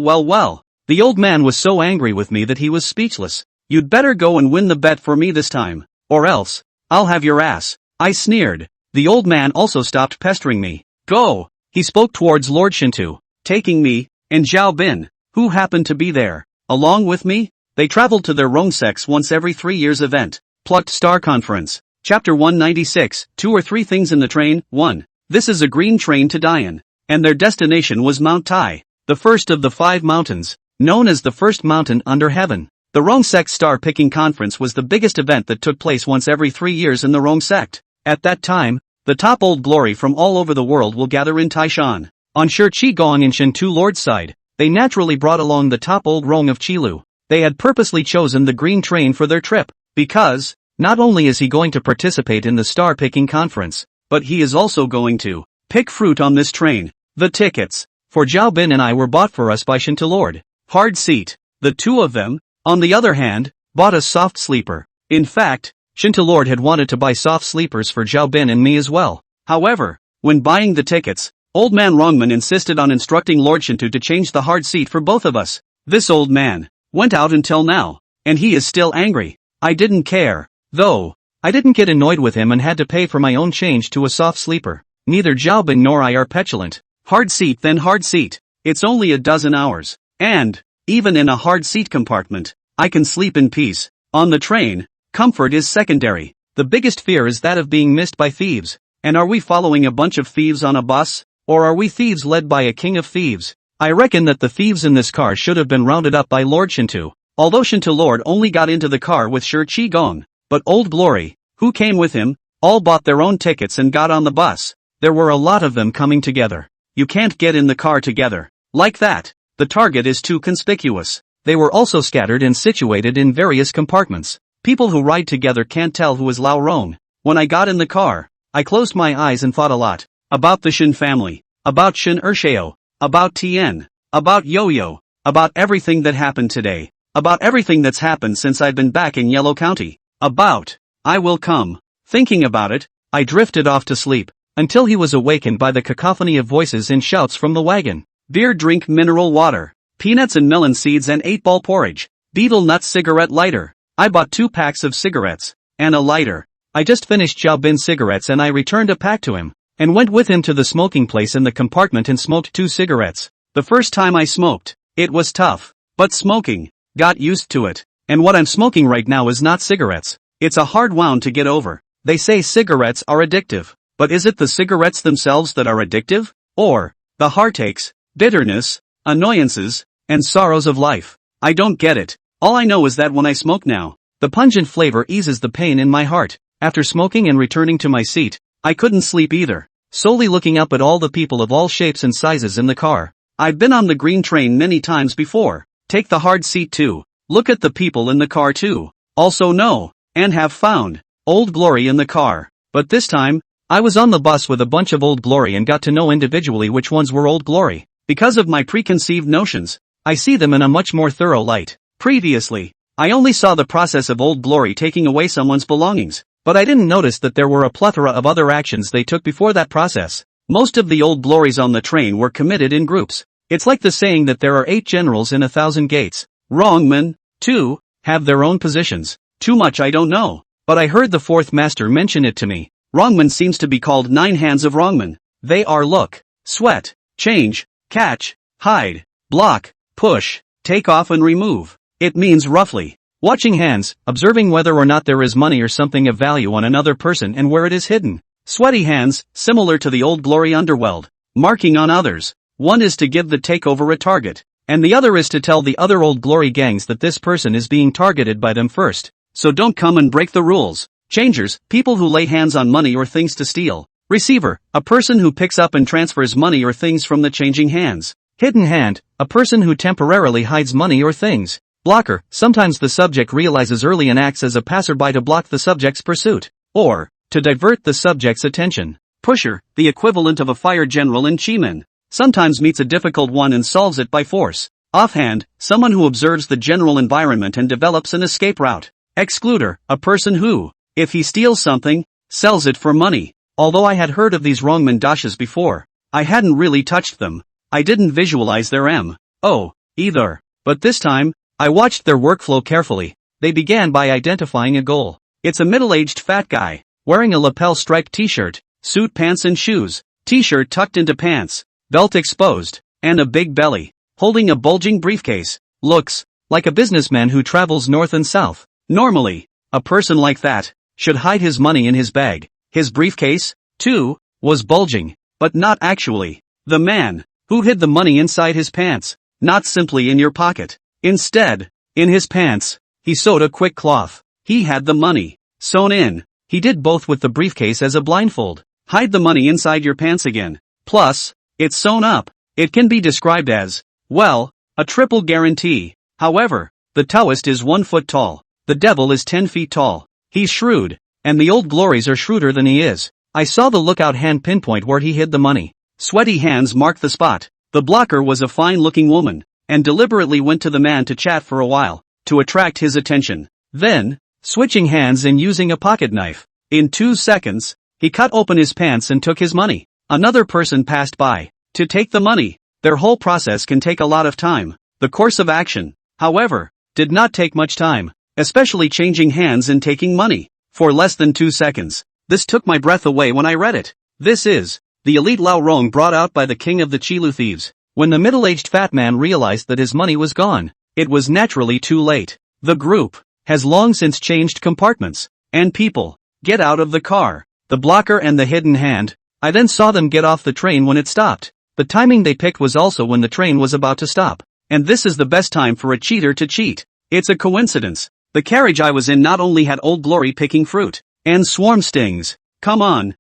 The old man was so angry with me that he was speechless. "You'd better go and win the bet for me this time, or else I'll have your ass," I sneered. The old man also stopped pestering me. "Go!" He spoke towards Lord Shintu, taking me and Zhao Bin, who happened to be there, along with me. They traveled to their Rongseks once every 3 years event. Plucked Star Conference. Chapter 196, 2 or 3 things in the train. 1. This is a green train to Dian, and their destination was Mount Tai. the first of the 5 mountains, known as the first mountain under heaven. The Rong Sect Star-Picking Conference was the biggest event that took place once every 3 years in the Rong Sect. At that time, the top Old Glory from all over the world will gather in Taishan. On Shi Qigong and Shintu Lord's side, they naturally brought along the top Old Rong of Qilu. They had purposely chosen the green train for their trip, because, not only is he going to participate in the Star-Picking Conference, but he is also going to pick fruit on this train. The tickets for Zhao Bin and I were bought for us by Shintu Lord. Hard seat. The two of them, on the other hand, bought a soft sleeper. In fact, Shintu Lord had wanted to buy soft sleepers for Zhao Bin and me as well. However, when buying the tickets, Old Man Rongman insisted on instructing Lord Shintu to change the hard seat for both of us. This old man went out until now, and he is still angry. I didn't care, though. I didn't get annoyed with him and had to pay for my own change to a soft sleeper. Neither Zhao Bin nor I are petulant. Hard seat then hard seat. It's only a dozen hours. And, even in a hard seat compartment, I can sleep in peace. On the train, comfort is secondary. The biggest fear is that of being missed by thieves. And are we following a bunch of thieves on a bus? Or are we thieves led by a king of thieves? I reckon that the thieves in this car should have been rounded up by Lord Shintu. Although Shintu Lord only got into the car with Shi Qigong. But Old Glory, who came with him, all bought their own tickets and got on the bus. There were a lot of them coming together. You can't get in the car together. Like that. The target is too conspicuous. They were also scattered and situated in various compartments. People who ride together can't tell who is Lao Rong. When I got in the car, I closed my eyes and thought a lot. About the Shin family. About Shin Ershao. About Tien. About Yo-Yo. About everything that happened today. About everything that's happened since I've been back in Yellow County. About. I will come. Thinking about it, I drifted off to sleep, until he was awakened by the cacophony of voices and shouts from the wagon. Beer, drink mineral water, peanuts and melon seeds and 8-ball porridge, beetle nut cigarette lighter. I bought 2 packs of cigarettes, and a lighter. I just finished Zhao Bin cigarettes and I returned a pack to him, and went with him to the smoking place in the compartment and smoked 2 cigarettes. The first time I smoked, it was tough, but smoking, got used to it. And what I'm smoking right now is not cigarettes. It's a hard wound to get over. They say cigarettes are addictive. But is it the cigarettes themselves that are addictive? Or the heartaches, bitterness, annoyances, and sorrows of life? I don't get it. All I know is that when I smoke now, the pungent flavor eases the pain in my heart. After smoking and returning to my seat, I couldn't sleep either, solely looking up at all the people of all shapes and sizes in the car. I've been on the green train many times before. Take the hard seat too. Look at the people in the car too. Also know, and have found, Old Glory in the car. But this time, I was on the bus with a bunch of Old Glory and got to know individually which ones were Old Glory. Because of my preconceived notions, I see them in a much more thorough light. Previously, I only saw the process of Old Glory taking away someone's belongings, but I didn't notice that there were a plethora of other actions they took before that process. Most of the Old Glories on the train were committed in groups. It's like the saying that there are 8 generals in 1,000 gates. Wrongmen, too, have their own positions. Too much I don't know, but I heard the 4th master mention it to me. Wrongman seems to be called 9 hands of Wrongman. They are look, sweat, change, catch, hide, block, push, take off and remove. It means roughly, watching hands, observing whether or not there is money or something of value on another person and where it is hidden. Sweaty hands, similar to the Old Glory underworld, marking on others. One is to give the takeover a target, and the other is to tell the other Old Glory gangs that this person is being targeted by them first. So don't come and break the rules. Changers, people who lay hands on money or things to steal. Receiver, a person who picks up and transfers money or things from the changing hands. Hidden hand, a person who temporarily hides money or things. Blocker, sometimes the subject realizes early and acts as a passerby to block the subject's pursuit, or to divert the subject's attention. Pusher, the equivalent of a fire general in Chimen, sometimes meets a difficult one and solves it by force. Offhand, someone who observes the general environment and develops an escape route. Excluder, a person who, if he steals something, sells it for money. Although I had heard of these wrongman dashes before, I hadn't really touched them. I didn't visualize their M.O. either. But this time, I watched their workflow carefully. They began by identifying a goal. It's a middle-aged fat guy, wearing a lapel-striped t-shirt, suit pants and shoes, t-shirt tucked into pants, belt exposed, and a big belly, holding a bulging briefcase. Looks like a businessman who travels north and south. Normally, a person like that should hide his money in his bag. His briefcase, too, was bulging, but not actually. The man Who hid the money inside his pants? Not simply in your pocket. Instead, in his pants, he sewed a quick cloth. He had the money sewn in. He did both with the briefcase as a blindfold. Hide the money inside your pants again. Plus, it's sewn up. It can be described as, well, a triple guarantee. However, the Taoist is 1 foot tall. The devil is 10 feet tall. He's shrewd, and the old glories are shrewder than he is. I saw the lookout hand pinpoint where he hid the money. Sweaty hands marked the spot. The blocker was a fine-looking woman, and deliberately went to the man to chat for a while, to attract his attention. Then, switching hands and using a pocket knife, in 2 seconds, he cut open his pants and took his money. Another person passed by to take the money. Their whole process can take a lot of time. The course of action, however, did not take much time, especially changing hands and taking money, for less than 2 seconds. This took my breath away when I read it. This is the elite Lao Rong brought out by the king of the Chilu thieves. When the middle-aged fat man realized that his money was gone, it was naturally too late. The group has long since changed compartments, and people get out of the car. The blocker and the hidden hand. I then saw them get off the train when it stopped. The timing they picked was also when the train was about to stop. And this is the best time for a cheater to cheat. It's a coincidence. The carriage I was in not only had Old Glory picking fruit and swarm stings. Come on,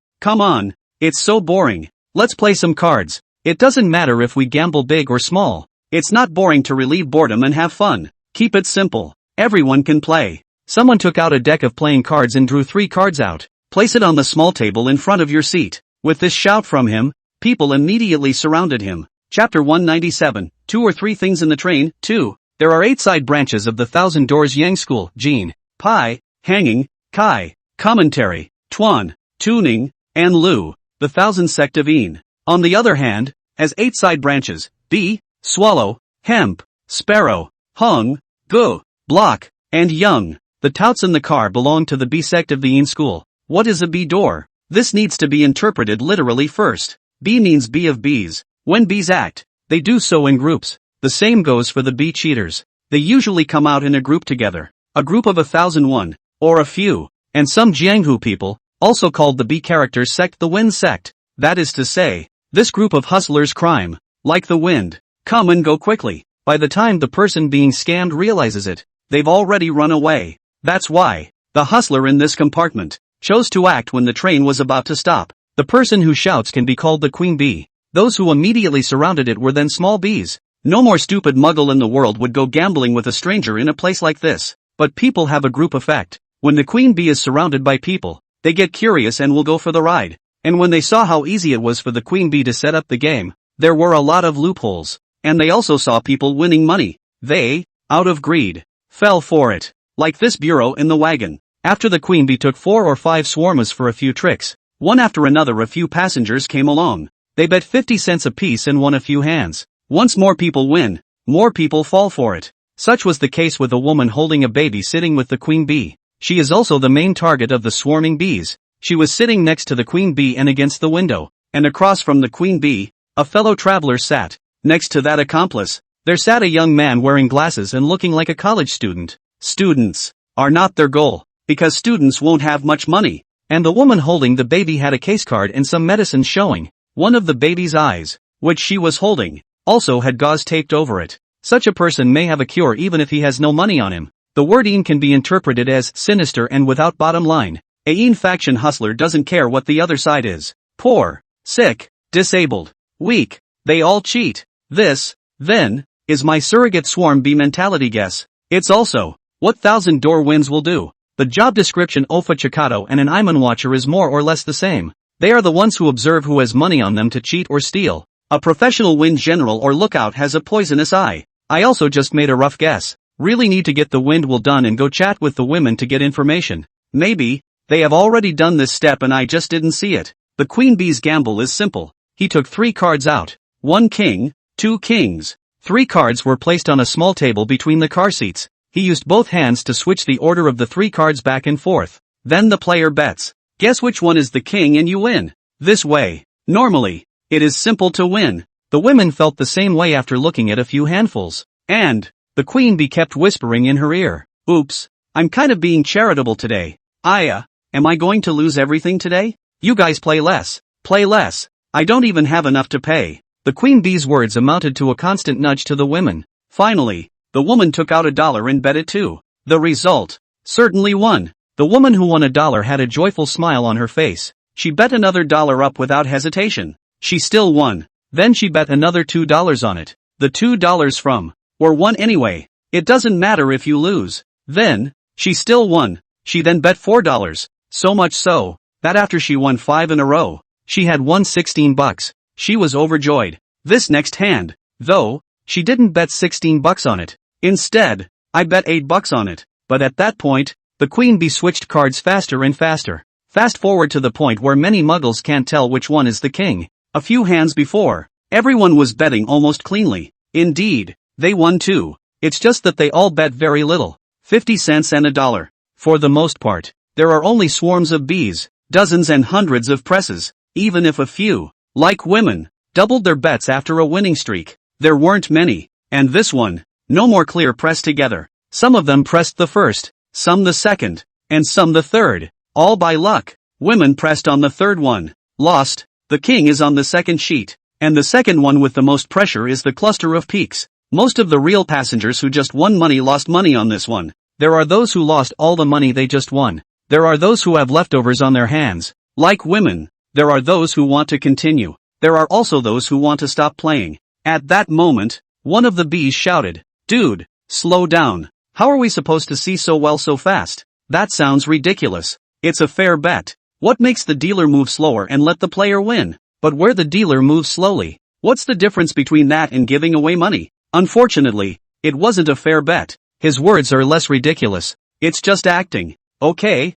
it's so boring. Let's play some cards. It doesn't matter if we gamble big or small. It's not boring to relieve boredom and have fun. Keep it simple. Everyone can play. Someone took out a deck of playing cards and drew 3 cards out. Place it on the small table in front of your seat. With this shout from him, people immediately surrounded him. Chapter 197, 2 or 3 things in the train. 2. There are 8 side branches of the Thousand Doors Yang School: Jin, Pai, Hanging, Kai, Commentary, Tuan, Tuning, and Lu. The Thousand Sect of Yin, on the other hand, has 8 side branches: Bee, Swallow, Hemp, Sparrow, Hung, Gu, Block, and Young. The touts in the car belong to the Bee sect of the Yin school. What is a bee door? This needs to be interpreted literally first. Bee means bee of bees. When bees act, they do so in groups. The same goes for the bee cheaters. They usually come out in a group together. A group of 1,001, or a few, and some Jianghu people, also called the bee characters sect, the wind sect. That is to say, this group of hustlers crime, like the wind, come and go quickly. By the time the person being scammed realizes it, they've already run away. That's why the hustler in this compartment chose to act when the train was about to stop. The person who shouts can be called the queen bee. Those who immediately surrounded it were then small bees. No more stupid muggle in the world would go gambling with a stranger in a place like this. But people have a group effect. When the queen bee is surrounded by people, they get curious and will go for the ride. And when they saw how easy it was for the queen bee to set up the game, there were a lot of loopholes. And they also saw people winning money. They, out of greed, fell for it. Like this bureau in the wagon. After the queen bee took 4 or 5 swarmers for a few tricks, one after another a few passengers came along. They bet 50 cents apiece and won a few hands. Once more people win, more people fall for it. Such was the case with a woman holding a baby sitting with the queen bee. She is also the main target of the swarming bees. She was sitting next to the queen bee and against the window, and across from the queen bee, a fellow traveler sat. Next to that accomplice, there sat a young man wearing glasses and looking like a college student. Students are not their goal, because students won't have much money. And the woman holding the baby had a case card and some medicine showing. One of the baby's eyes, which she was holding, also had gauze taped over it. Such a person may have a cure even if he has no money on him. The word Yin can be interpreted as sinister and without bottom line. A Yin faction hustler doesn't care what the other side is. Poor, sick, disabled, weak, they all cheat. This, then, is my surrogate swarm bee mentality guess. It's also what Thousand Door Winds will do. The job description Ofa Chikato and an Iman watcher is more or less the same. They are the ones who observe who has money on them to cheat or steal. A professional wind general or lookout has a poisonous eye. I also just made a rough guess. Really need to get the wind will done and go chat with the women to get information. Maybe they have already done this step and I just didn't see it. The queen bee's gamble is simple. He took 3 cards out. 1 king, 2 kings. 3 cards were placed on a small table between the car seats. He used both hands to switch the order of the 3 cards back and forth. Then the player bets. Guess which one is the king and you win. This way. Normally, it is simple to win. The women felt the same way after looking at a few handfuls. And the queen bee kept whispering in her ear. Oops, I'm kind of being charitable today. Am I going to lose everything today? You guys play less. Play less. I don't even have enough to pay. The queen bee's words amounted to a constant nudge to the women. Finally, the woman took out $1 and bet it too. The result certainly won. The woman who won $1 had a joyful smile on her face. She bet another $1 up without hesitation. She still won. Then she bet another $2 on it. The $2 from or won anyway. It doesn't matter if you lose. Then she still won. She then bet $4. So much so that after she won 5 in a row, she had won $16. She was overjoyed. This next hand, though, she didn't bet $16 on it. Instead, I bet $8 on it. But at that point, the queen bee switched cards faster and faster. Fast forward to the point where many muggles can't tell which one is the king. A few hands before, everyone was betting almost cleanly. Indeed, they won too. It's just that they all bet very little. 50 cents and $1. For the most part, there are only swarms of bees, dozens and hundreds of presses. Even if a few, like women, doubled their bets after a winning streak, there weren't many. And this one, no more clear press together. Some of them pressed the first, some the second, and some the third. All by luck. Women pressed on the third one. Lost. The king is on the second sheet. And the second one with the most pressure is the cluster of peaks. Most of the real passengers who just won money lost money on this one. There are those who lost all the money they just won. There are those who have leftovers on their hands. Like women. There are those who want to continue. There are also those who want to stop playing. At that moment, one of the bees shouted, "Dude, slow down. How are we supposed to see so well so fast? That sounds ridiculous. It's a fair bet. What makes the dealer move slower and let the player win? But where the dealer moves slowly, what's the difference between that and giving away money?" Unfortunately, it wasn't a fair bet. His words are less ridiculous. It's just acting. Okay,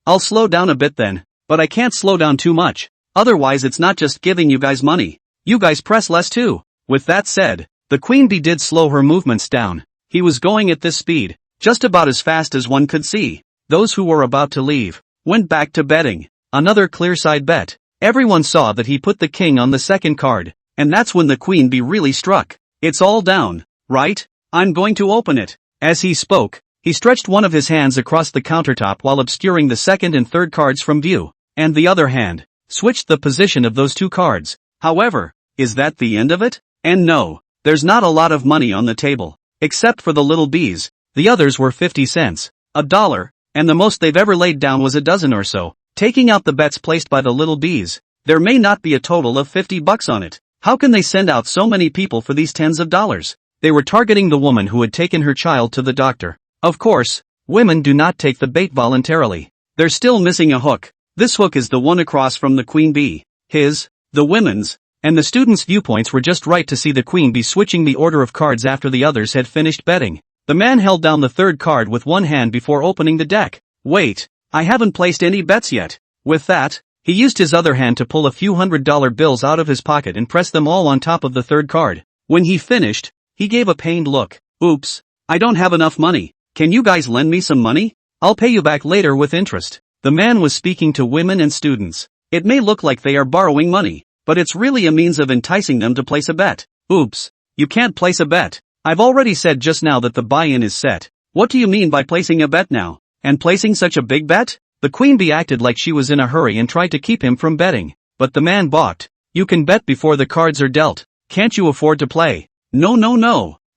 I'll slow down a bit then. But I can't slow down too much. Otherwise it's not just giving you guys money. You guys press less too. With that said, the queen bee did slow her movements down. He was going at this speed, just about as fast as one could see. Those who were about to leave went back to betting. Another clear side bet. Everyone saw that he put the king on the second card, and that's when the queen bee really struck. It's all down, right? I'm going to open it. As he spoke, he stretched one of his hands across the countertop while obscuring the second and third cards from view, and the other hand switched the position of those two cards. However, is that the end of it? And no, there's not a lot of money on the table. Except for the little bees, the others were 50 cents, $1, and the most they've ever laid down was a dozen or so. Taking out the bets placed by the little bees, there may not be a total of $50 on it. How can they send out so many people for these tens of dollars? They were targeting the woman who had taken her child to the doctor. Of course, women do not take the bait voluntarily. They're still missing a hook. This hook is the one across from the queen bee. His, the women's, and the students' viewpoints were just right to see the queen bee switching the order of cards after the others had finished betting. The man held down the third card with one hand before opening the deck. Wait, I haven't placed any bets yet. With that, he used his other hand to pull a few $100 bills out of his pocket and press them all on top of the third card. When he finished, he gave a pained look. Oops, I don't have enough money. Can you guys lend me some money? I'll pay you back later with interest. The man was speaking to women and students. It may look like they are borrowing money, but it's really a means of enticing them to place a bet. Oops, you can't place a bet. I've already said just now that the buy-in is set. What do you mean by placing a bet now? And placing such a big bet? The queen bee acted like she was in a hurry and tried to keep him from betting. But the man balked. You can bet before the cards are dealt. Can't you afford to play? No.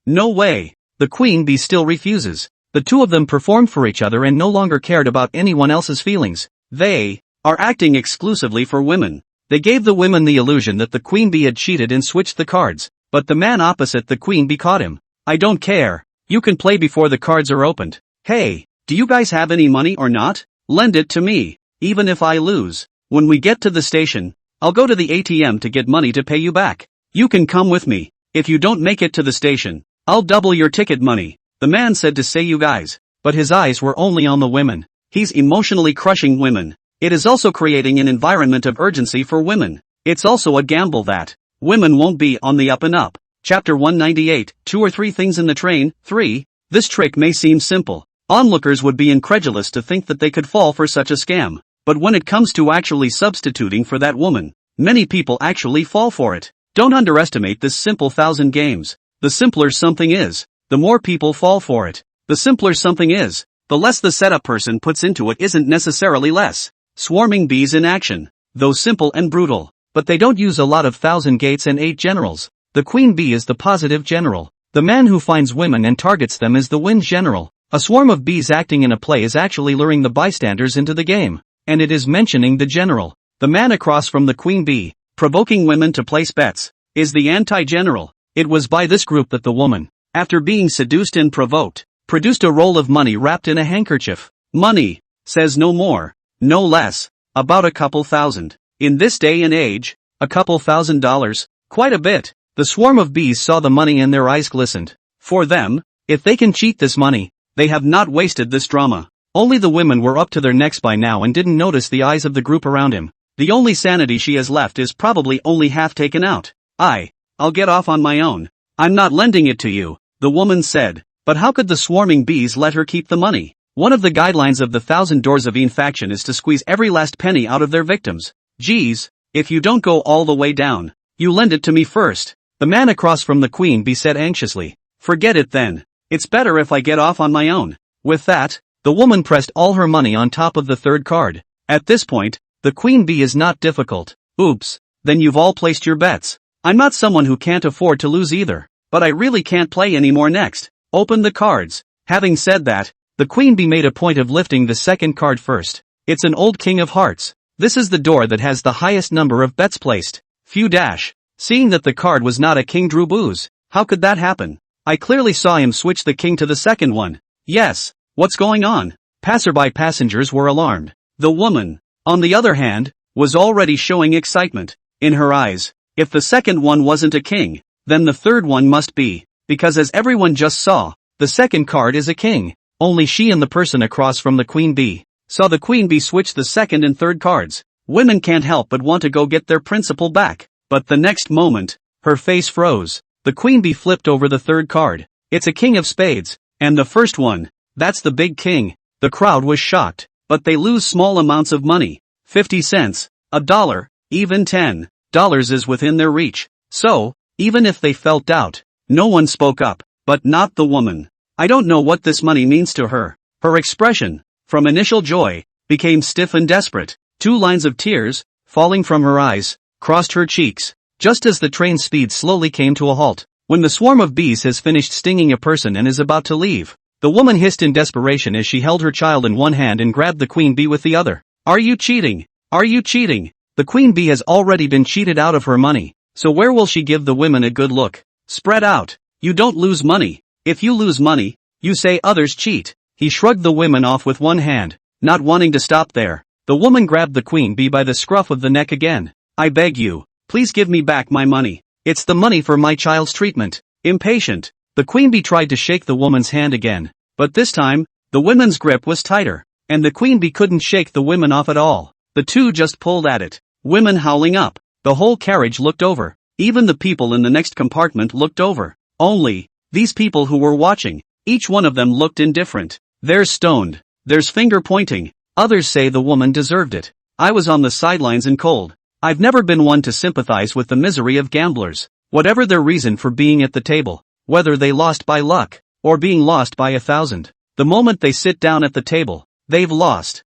No way. The queen bee still refuses. The two of them performed for each other and no longer cared about anyone else's feelings. They are acting exclusively for women. They gave the women the illusion that the queen bee had cheated and switched the cards, but the man opposite the queen bee caught him. I don't care. You can play before the cards are opened. Hey, do you guys have any money or not? Lend it to me, even if I lose. When we get to the station, I'll go to the ATM to get money to pay you back. You can come with me. If you don't make it to the station, I'll double your ticket money. The man said to say you guys, but his eyes were only on the women. He's emotionally crushing women. It is also creating an environment of urgency for women. It's also a gamble that women won't be on the up and up. Chapter 198, 2 or 3 things in the train. 3. This trick may seem simple. Onlookers would be incredulous to think that they could fall for such a scam. But when it comes to actually substituting for that woman, many people actually fall for it. Don't underestimate this simple 1,000 games. The simpler something is, the more people fall for it. The simpler something is, the less the setup person puts into it isn't necessarily less. Swarming bees in action. Though simple and brutal, but they don't use a lot of 1,000 gates and 8 generals. The queen bee is the positive general. The man who finds women and targets them is the wind general. A swarm of bees acting in a play is actually luring the bystanders into the game, and it is mentioning the general. The man across from the queen bee, provoking women to place bets, is the anti-general. It was by this group that the woman, after being seduced and provoked, produced a roll of money wrapped in a handkerchief. Money says no more, no less, about a couple thousand. In this day and age, a couple $1,000, quite a bit. The swarm of bees saw the money and their eyes glistened. For them, if they can cheat this money, they have not wasted this drama. Only the women were up to their necks by now and didn't notice the eyes of the group around him. The only sanity she has left is probably only half taken out. I'll get off on my own. I'm not lending it to you, the woman said. But how could the swarming bees let her keep the money? One of the guidelines of the 1,000 Doors of Een faction is to squeeze every last penny out of their victims. Geez, if you don't go all the way down, you lend it to me first. The man across from the queen bee said anxiously. Forget it then. It's better if I get off on my own. With that, the woman pressed all her money on top of the third card. At this point, the queen bee is not difficult. Oops, then you've all placed your bets. I'm not someone who can't afford to lose either, but I really can't play anymore next. Open the cards. Having said that, the queen bee made a point of lifting the second card first. It's an old king of hearts. This is the door that has the highest number of bets placed. Phew dash. Seeing that the card was not a king drew booze. How could that happen? I clearly saw him switch the king to the second one. Yes, what's going on? Passerby passengers were alarmed. The woman, on the other hand, was already showing excitement in her eyes. If the second one wasn't a king, then the third one must be, because as everyone just saw, the second card is a king. Only she and the person across from the queen bee saw the queen bee switch the second and third cards. Women can't help but want to go get their principal back. But the next moment, her face froze. The queen bee flipped over the third card. It's a king of spades, and the first one, that's the big king. The crowd was shocked, but they lose small amounts of money. 50 cents, $1, even $10 is within their reach. So, even if they felt doubt, no one spoke up, but not the woman. I don't know what this money means to her. Her expression, from initial joy, became stiff and desperate. 2 lines of tears, falling from her eyes, crossed her cheeks, just as the train's speed slowly came to a halt. When the swarm of bees has finished stinging a person and is about to leave, the woman hissed in desperation as she held her child in one hand and grabbed the queen bee with the other. Are you cheating? Are you cheating? The queen bee has already been cheated out of her money, so where will she give the women a good look? Spread out. You don't lose money. If you lose money, you say others cheat. He shrugged the women off with one hand, not wanting to stop there. The woman grabbed the queen bee by the scruff of the neck again. I beg you, please give me back my money. It's the money for my child's treatment. Impatient, the queen bee tried to shake the woman's hand again, but this time, the women's grip was tighter, and the queen bee couldn't shake the women off at all. The two just pulled at it, women howling up. The whole carriage looked over. Even the people in the next compartment looked over. Only, these people who were watching, each one of them looked indifferent. There's stoned, there's finger pointing, others say the woman deserved it. I was on the sidelines and cold. I've never been one to sympathize with the misery of gamblers, whatever their reason for being at the table, whether they lost by luck, or being lost by 1,000. The moment they sit down at the table, they've lost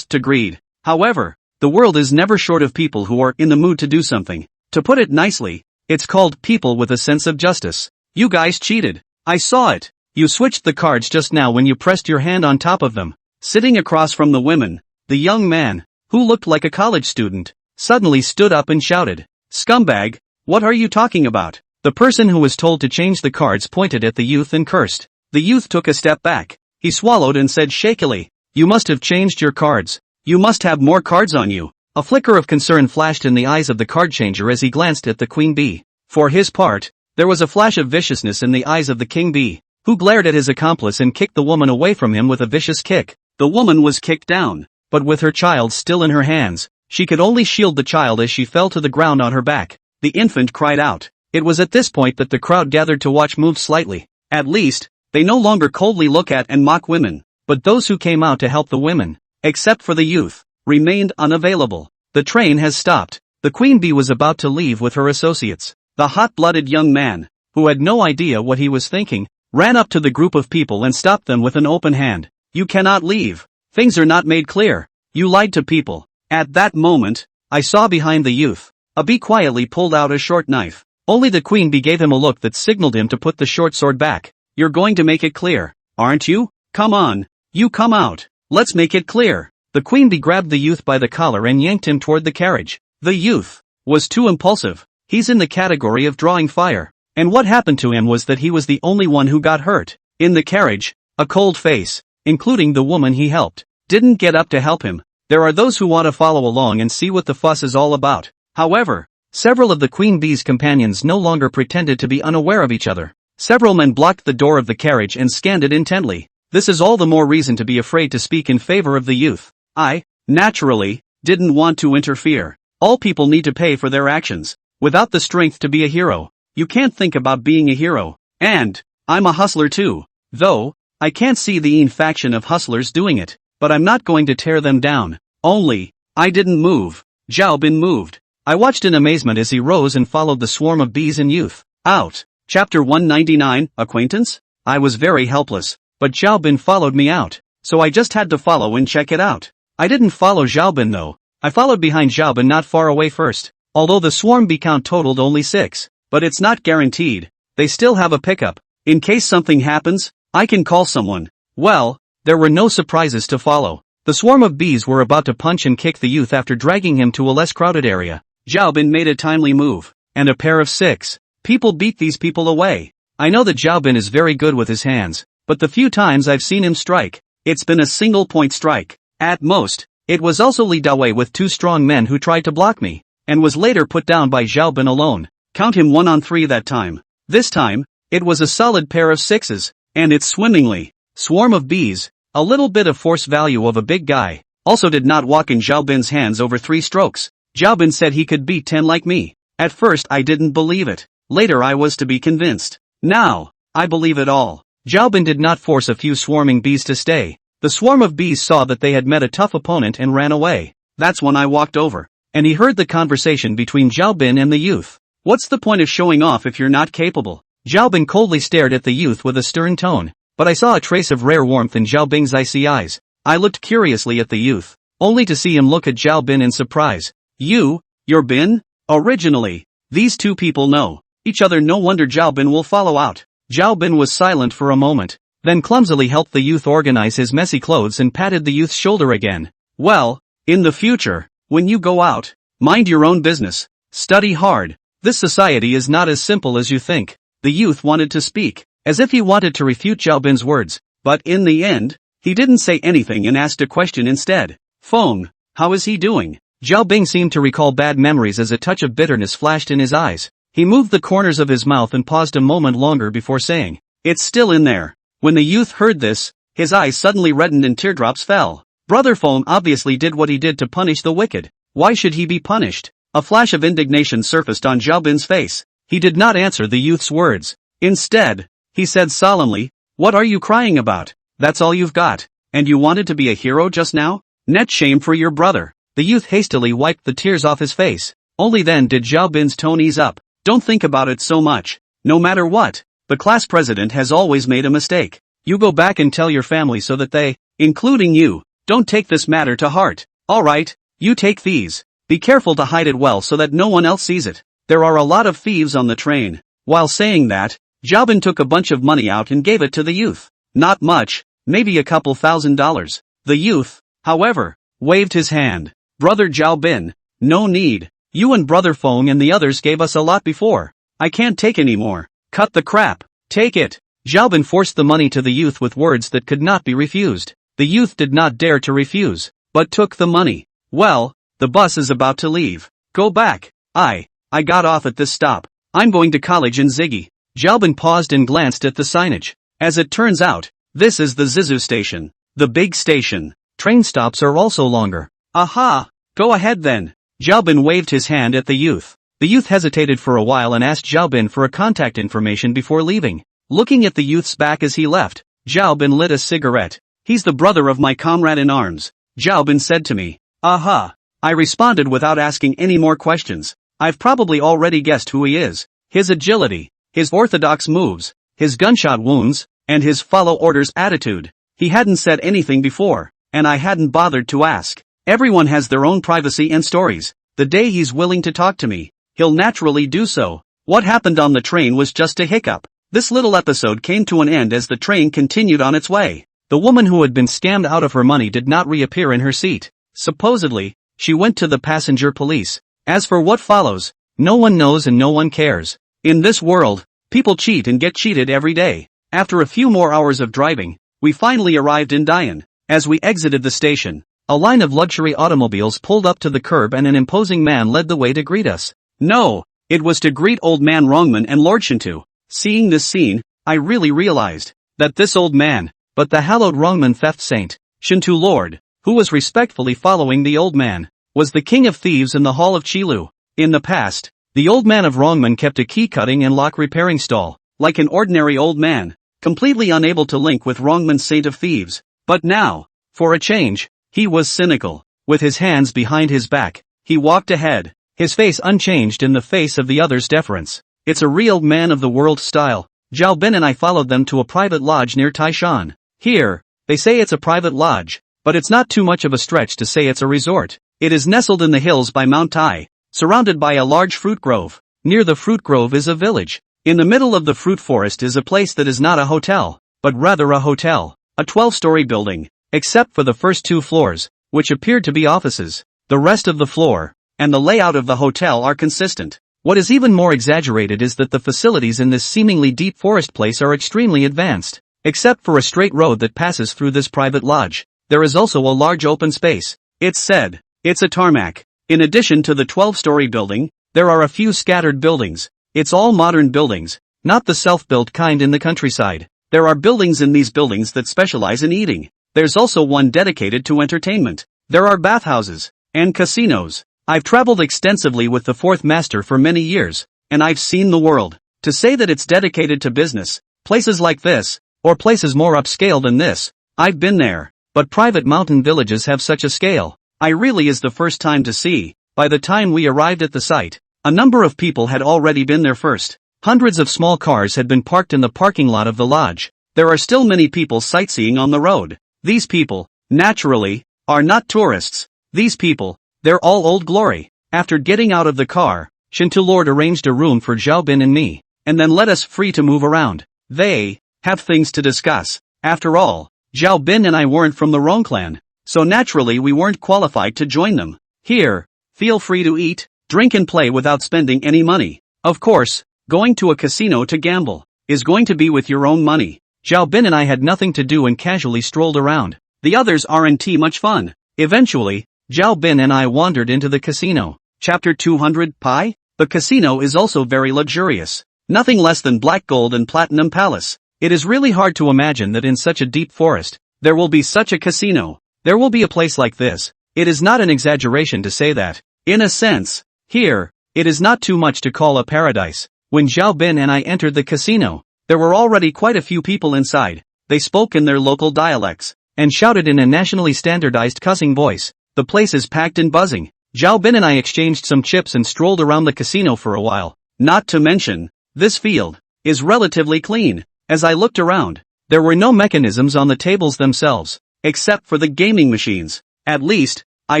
to greed. However, the world is never short of people who are in the mood to do something. To put it nicely, it's called people with a sense of justice. You guys cheated. I saw it. You switched the cards just now when you pressed your hand on top of them. Sitting across from the women, the young man, who looked like a college student, suddenly stood up and shouted, "Scumbag, what are you talking about?" The person who was told to change the cards pointed at the youth and cursed. The youth took a step back. He swallowed and said shakily, "You must have changed your cards. You must have more cards on you." A flicker of concern flashed in the eyes of the card changer as he glanced at the queen bee. For his part, there was a flash of viciousness in the eyes of the king bee, who glared at his accomplice and kicked the woman away from him with a vicious kick. The woman was kicked down, but with her child still in her hands, she could only shield the child as she fell to the ground on her back. The infant cried out. It was at this point that the crowd gathered to watch moved slightly. At least, they no longer coldly look at and mock women, but those who came out to help the women, except for the youth, remained unavailable. The train has stopped. The queen bee was about to leave with her associates. The hot-blooded young man, who had no idea what he was thinking, ran up to the group of people and stopped them with an open hand. "You cannot leave. Things are not made clear. You lied to people." At that moment, I saw behind the youth, A bee quietly pulled out a short knife. Only the queen bee gave him a look that signaled him to put the short sword back. You're going to make it clear, aren't you? Come on. You come out. Let's make it clear. The queen bee grabbed the youth by the collar and yanked him toward the carriage. The youth was too impulsive. He's in the category of drawing fire. And what happened to him was that he was the only one who got hurt. In the carriage, a cold face, including the woman he helped, didn't get up to help him. There are those who want to follow along and see what the fuss is all about. However, several of the queen bee's companions no longer pretended to be unaware of each other. Several men blocked the door of the carriage and scanned it intently. This is all the more reason to be afraid to speak in favor of the youth. I, naturally, didn't want to interfere. All people need to pay for their actions. Without the strength to be a hero, you can't think about being a hero. And I'm a hustler too. Though, I can't see the faction of hustlers doing it, but I'm not going to tear them down. Only, I didn't move. Zhao Bin moved. I watched in amazement as he rose and followed the swarm of bees and youth out. Chapter 199, Acquaintance? I was very helpless, but Zhao Bin followed me out, so I just had to follow and check it out. I didn't follow Zhao Bin though. I followed behind Zhao Bin not far away first. Although the swarm bee count totaled only 6, but it's not guaranteed. They still have a pickup. In case something happens, I can call someone. Well, there were no surprises to follow. The swarm of bees were about to punch and kick the youth after dragging him to a less crowded area. Zhao Bin made a timely move, and a pair of 6 people beat these people away. I know that Zhao Bin is very good with his hands, but the few times I've seen him strike, it's been a single-point strike. At most, it was also Li Dawei with 2 strong men who tried to block me, and was later put down by Zhao Bin alone. Count him 1 on 3 that time. This time, it was a solid pair of 6s, and it's swimmingly. Swarm of bees, a little bit of force value of a big guy, also did not walk in Zhao Bin's hands over 3 strokes. Zhao Bin said he could beat 10 like me. At first I didn't believe it. Later I was to be convinced. Now, I believe it all. Zhao Bin did not force a few swarming bees to stay. The swarm of bees saw that they had met a tough opponent and ran away. That's when I walked over, and he heard the conversation between Zhao Bin and the youth. What's the point of showing off if you're not capable? Zhao Bin coldly stared at the youth with a stern tone, but I saw a trace of rare warmth in Zhao Bin's icy eyes. I looked curiously at the youth, only to see him look at Zhao Bin in surprise. You're Bin? Originally, these 2 people know each other. No wonder Zhao Bin will follow out. Zhao Bin was silent for a moment, then clumsily helped the youth organize his messy clothes and patted the youth's shoulder again. Well, in the future, when you go out, mind your own business. Study hard. This society is not as simple as you think. The youth wanted to speak, as if he wanted to refute Zhao Bin's words, but in the end, he didn't say anything and asked a question instead. Feng, how is he doing? Zhao Bin seemed to recall bad memories as a touch of bitterness flashed in his eyes. He moved the corners of his mouth and paused a moment longer before saying, "It's still in there." When the youth heard this, his eyes suddenly reddened and teardrops fell. Brother Feng obviously did what he did to punish the wicked. Why should he be punished? A flash of indignation surfaced on Zhao Bin's face. He did not answer the youth's words. Instead, he said solemnly, "What are you crying about? That's all you've got? And you wanted to be a hero just now? Net shame for your brother." The youth hastily wiped the tears off his face. Only then did Zhao Bin's tone ease up. "Don't think about it so much. No matter what, the class president has always made a mistake. You go back and tell your family so that they, including you, don't take this matter to heart. Alright, you take these. Be careful to hide it well so that no one else sees it. There are a lot of thieves on the train." While saying that, Zhao Bin took a bunch of money out and gave it to the youth. Not much, maybe a couple $1,000s. The youth, however, waved his hand. "Brother Zhao Bin, no need. You and Brother Feng and the others gave us a lot before. I can't take any more. Cut the crap. Take it." Zhao Bin forced the money to the youth with words that could not be refused. The youth did not dare to refuse, but took the money. "Well, the bus is about to leave. Go back." I got off at this stop. I'm going to college in Ziggy." Zhao Bin paused and glanced at the signage. As it turns out, this is the Zizu station. The big station. Train stops are also longer. Aha! Go ahead then. Zhao Bin waved his hand at the youth. The youth hesitated for a while and asked Zhao Bin for a contact information before leaving. Looking at the youth's back as he left, Zhao Bin lit a cigarette. "He's the brother of my comrade in arms," Zhao Bin said to me. "Aha." I responded without asking any more questions. I've probably already guessed who he is. His agility, his orthodox moves, his gunshot wounds, and his follow orders attitude. He hadn't said anything before, and I hadn't bothered to ask. Everyone has their own privacy and stories. The day he's willing to talk to me, he'll naturally do so. What happened on the train was just a hiccup. This little episode came to an end as the train continued on its way. The woman who had been scammed out of her money did not reappear in her seat. Supposedly, she went to the passenger police. As for what follows, no one knows and no one cares. In this world, people cheat and get cheated every day. After a few more hours of driving, we finally arrived in Dayan. As we exited the station, a line of luxury automobiles pulled up to the curb and an imposing man led the way to greet us. No, it was to greet old man Rongman and Lord Shintu. Seeing this scene, I really realized that this old man, but the hallowed Rongman theft saint, Shintu Lord, who was respectfully following the old man, was the king of thieves in the hall of Chilu. In the past, the old man of Rongman kept a key cutting and lock repairing stall, like an ordinary old man, completely unable to link with Rongman's saint of thieves. But now, for a change, he was cynical. With his hands behind his back, he walked ahead, his face unchanged in the face of the others' deference. It's a real man of the world style. Zhao Bin and I followed them to a private lodge near Taishan. Here, they say it's a private lodge, but it's not too much of a stretch to say it's a resort. It is nestled in the hills by Mount Tai, surrounded by a large fruit grove. Near the fruit grove is a village. In the middle of the fruit forest is a place that is not a hotel, but rather a hotel. A 12-story building, except for the first 2 floors, which appeared to be offices. The rest of the floor, and the layout of the hotel are consistent. What is even more exaggerated is that the facilities in this seemingly deep forest place are extremely advanced. Except for a straight road that passes through this private lodge, there is also a large open space. It's said, it's a tarmac. In addition to the 12-story building, there are a few scattered buildings. It's all modern buildings, not the self-built kind in the countryside. There are buildings in these buildings that specialize in eating. There's also one dedicated to entertainment. There are bathhouses and casinos. I've traveled extensively with the fourth master for many years, and I've seen the world. To say that it's dedicated to business, places like this, or places more upscale than this, I've been there, but private mountain villages have such a scale, I really is the first time to see. By the time we arrived at the site, a number of people had already been there first. Hundreds of small cars had been parked in the parking lot of the lodge. There are still many people sightseeing on the road. These people, naturally, are not tourists. These people, they're all old glory. After getting out of the car, Shintu Lord arranged a room for Zhao Bin and me, and then let us free to move around. They have things to discuss. After all, Zhao Bin and I weren't from the Rong clan, so naturally we weren't qualified to join them. Here, feel free to eat, drink and play without spending any money. Of course, going to a casino to gamble is going to be with your own money. Zhao Bin and I had nothing to do and casually strolled around. The others aren't much fun. Eventually, Zhao Bin and I wandered into the casino. Chapter 200 Pi? The casino is also very luxurious. Nothing less than black gold and platinum palace. It is really hard to imagine that in such a deep forest, there will be such a casino. There will be a place like this. It is not an exaggeration to say that, in a sense, here, it is not too much to call a paradise. When Zhao Bin and I entered the casino, there were already quite a few people inside. They spoke in their local dialects, and shouted in a nationally standardized cussing voice. The place is packed and buzzing. Zhao Bin and I exchanged some chips and strolled around the casino for a while. Not to mention, this field is relatively clean. As I looked around, there were no mechanisms on the tables themselves, except for the gaming machines. At least, I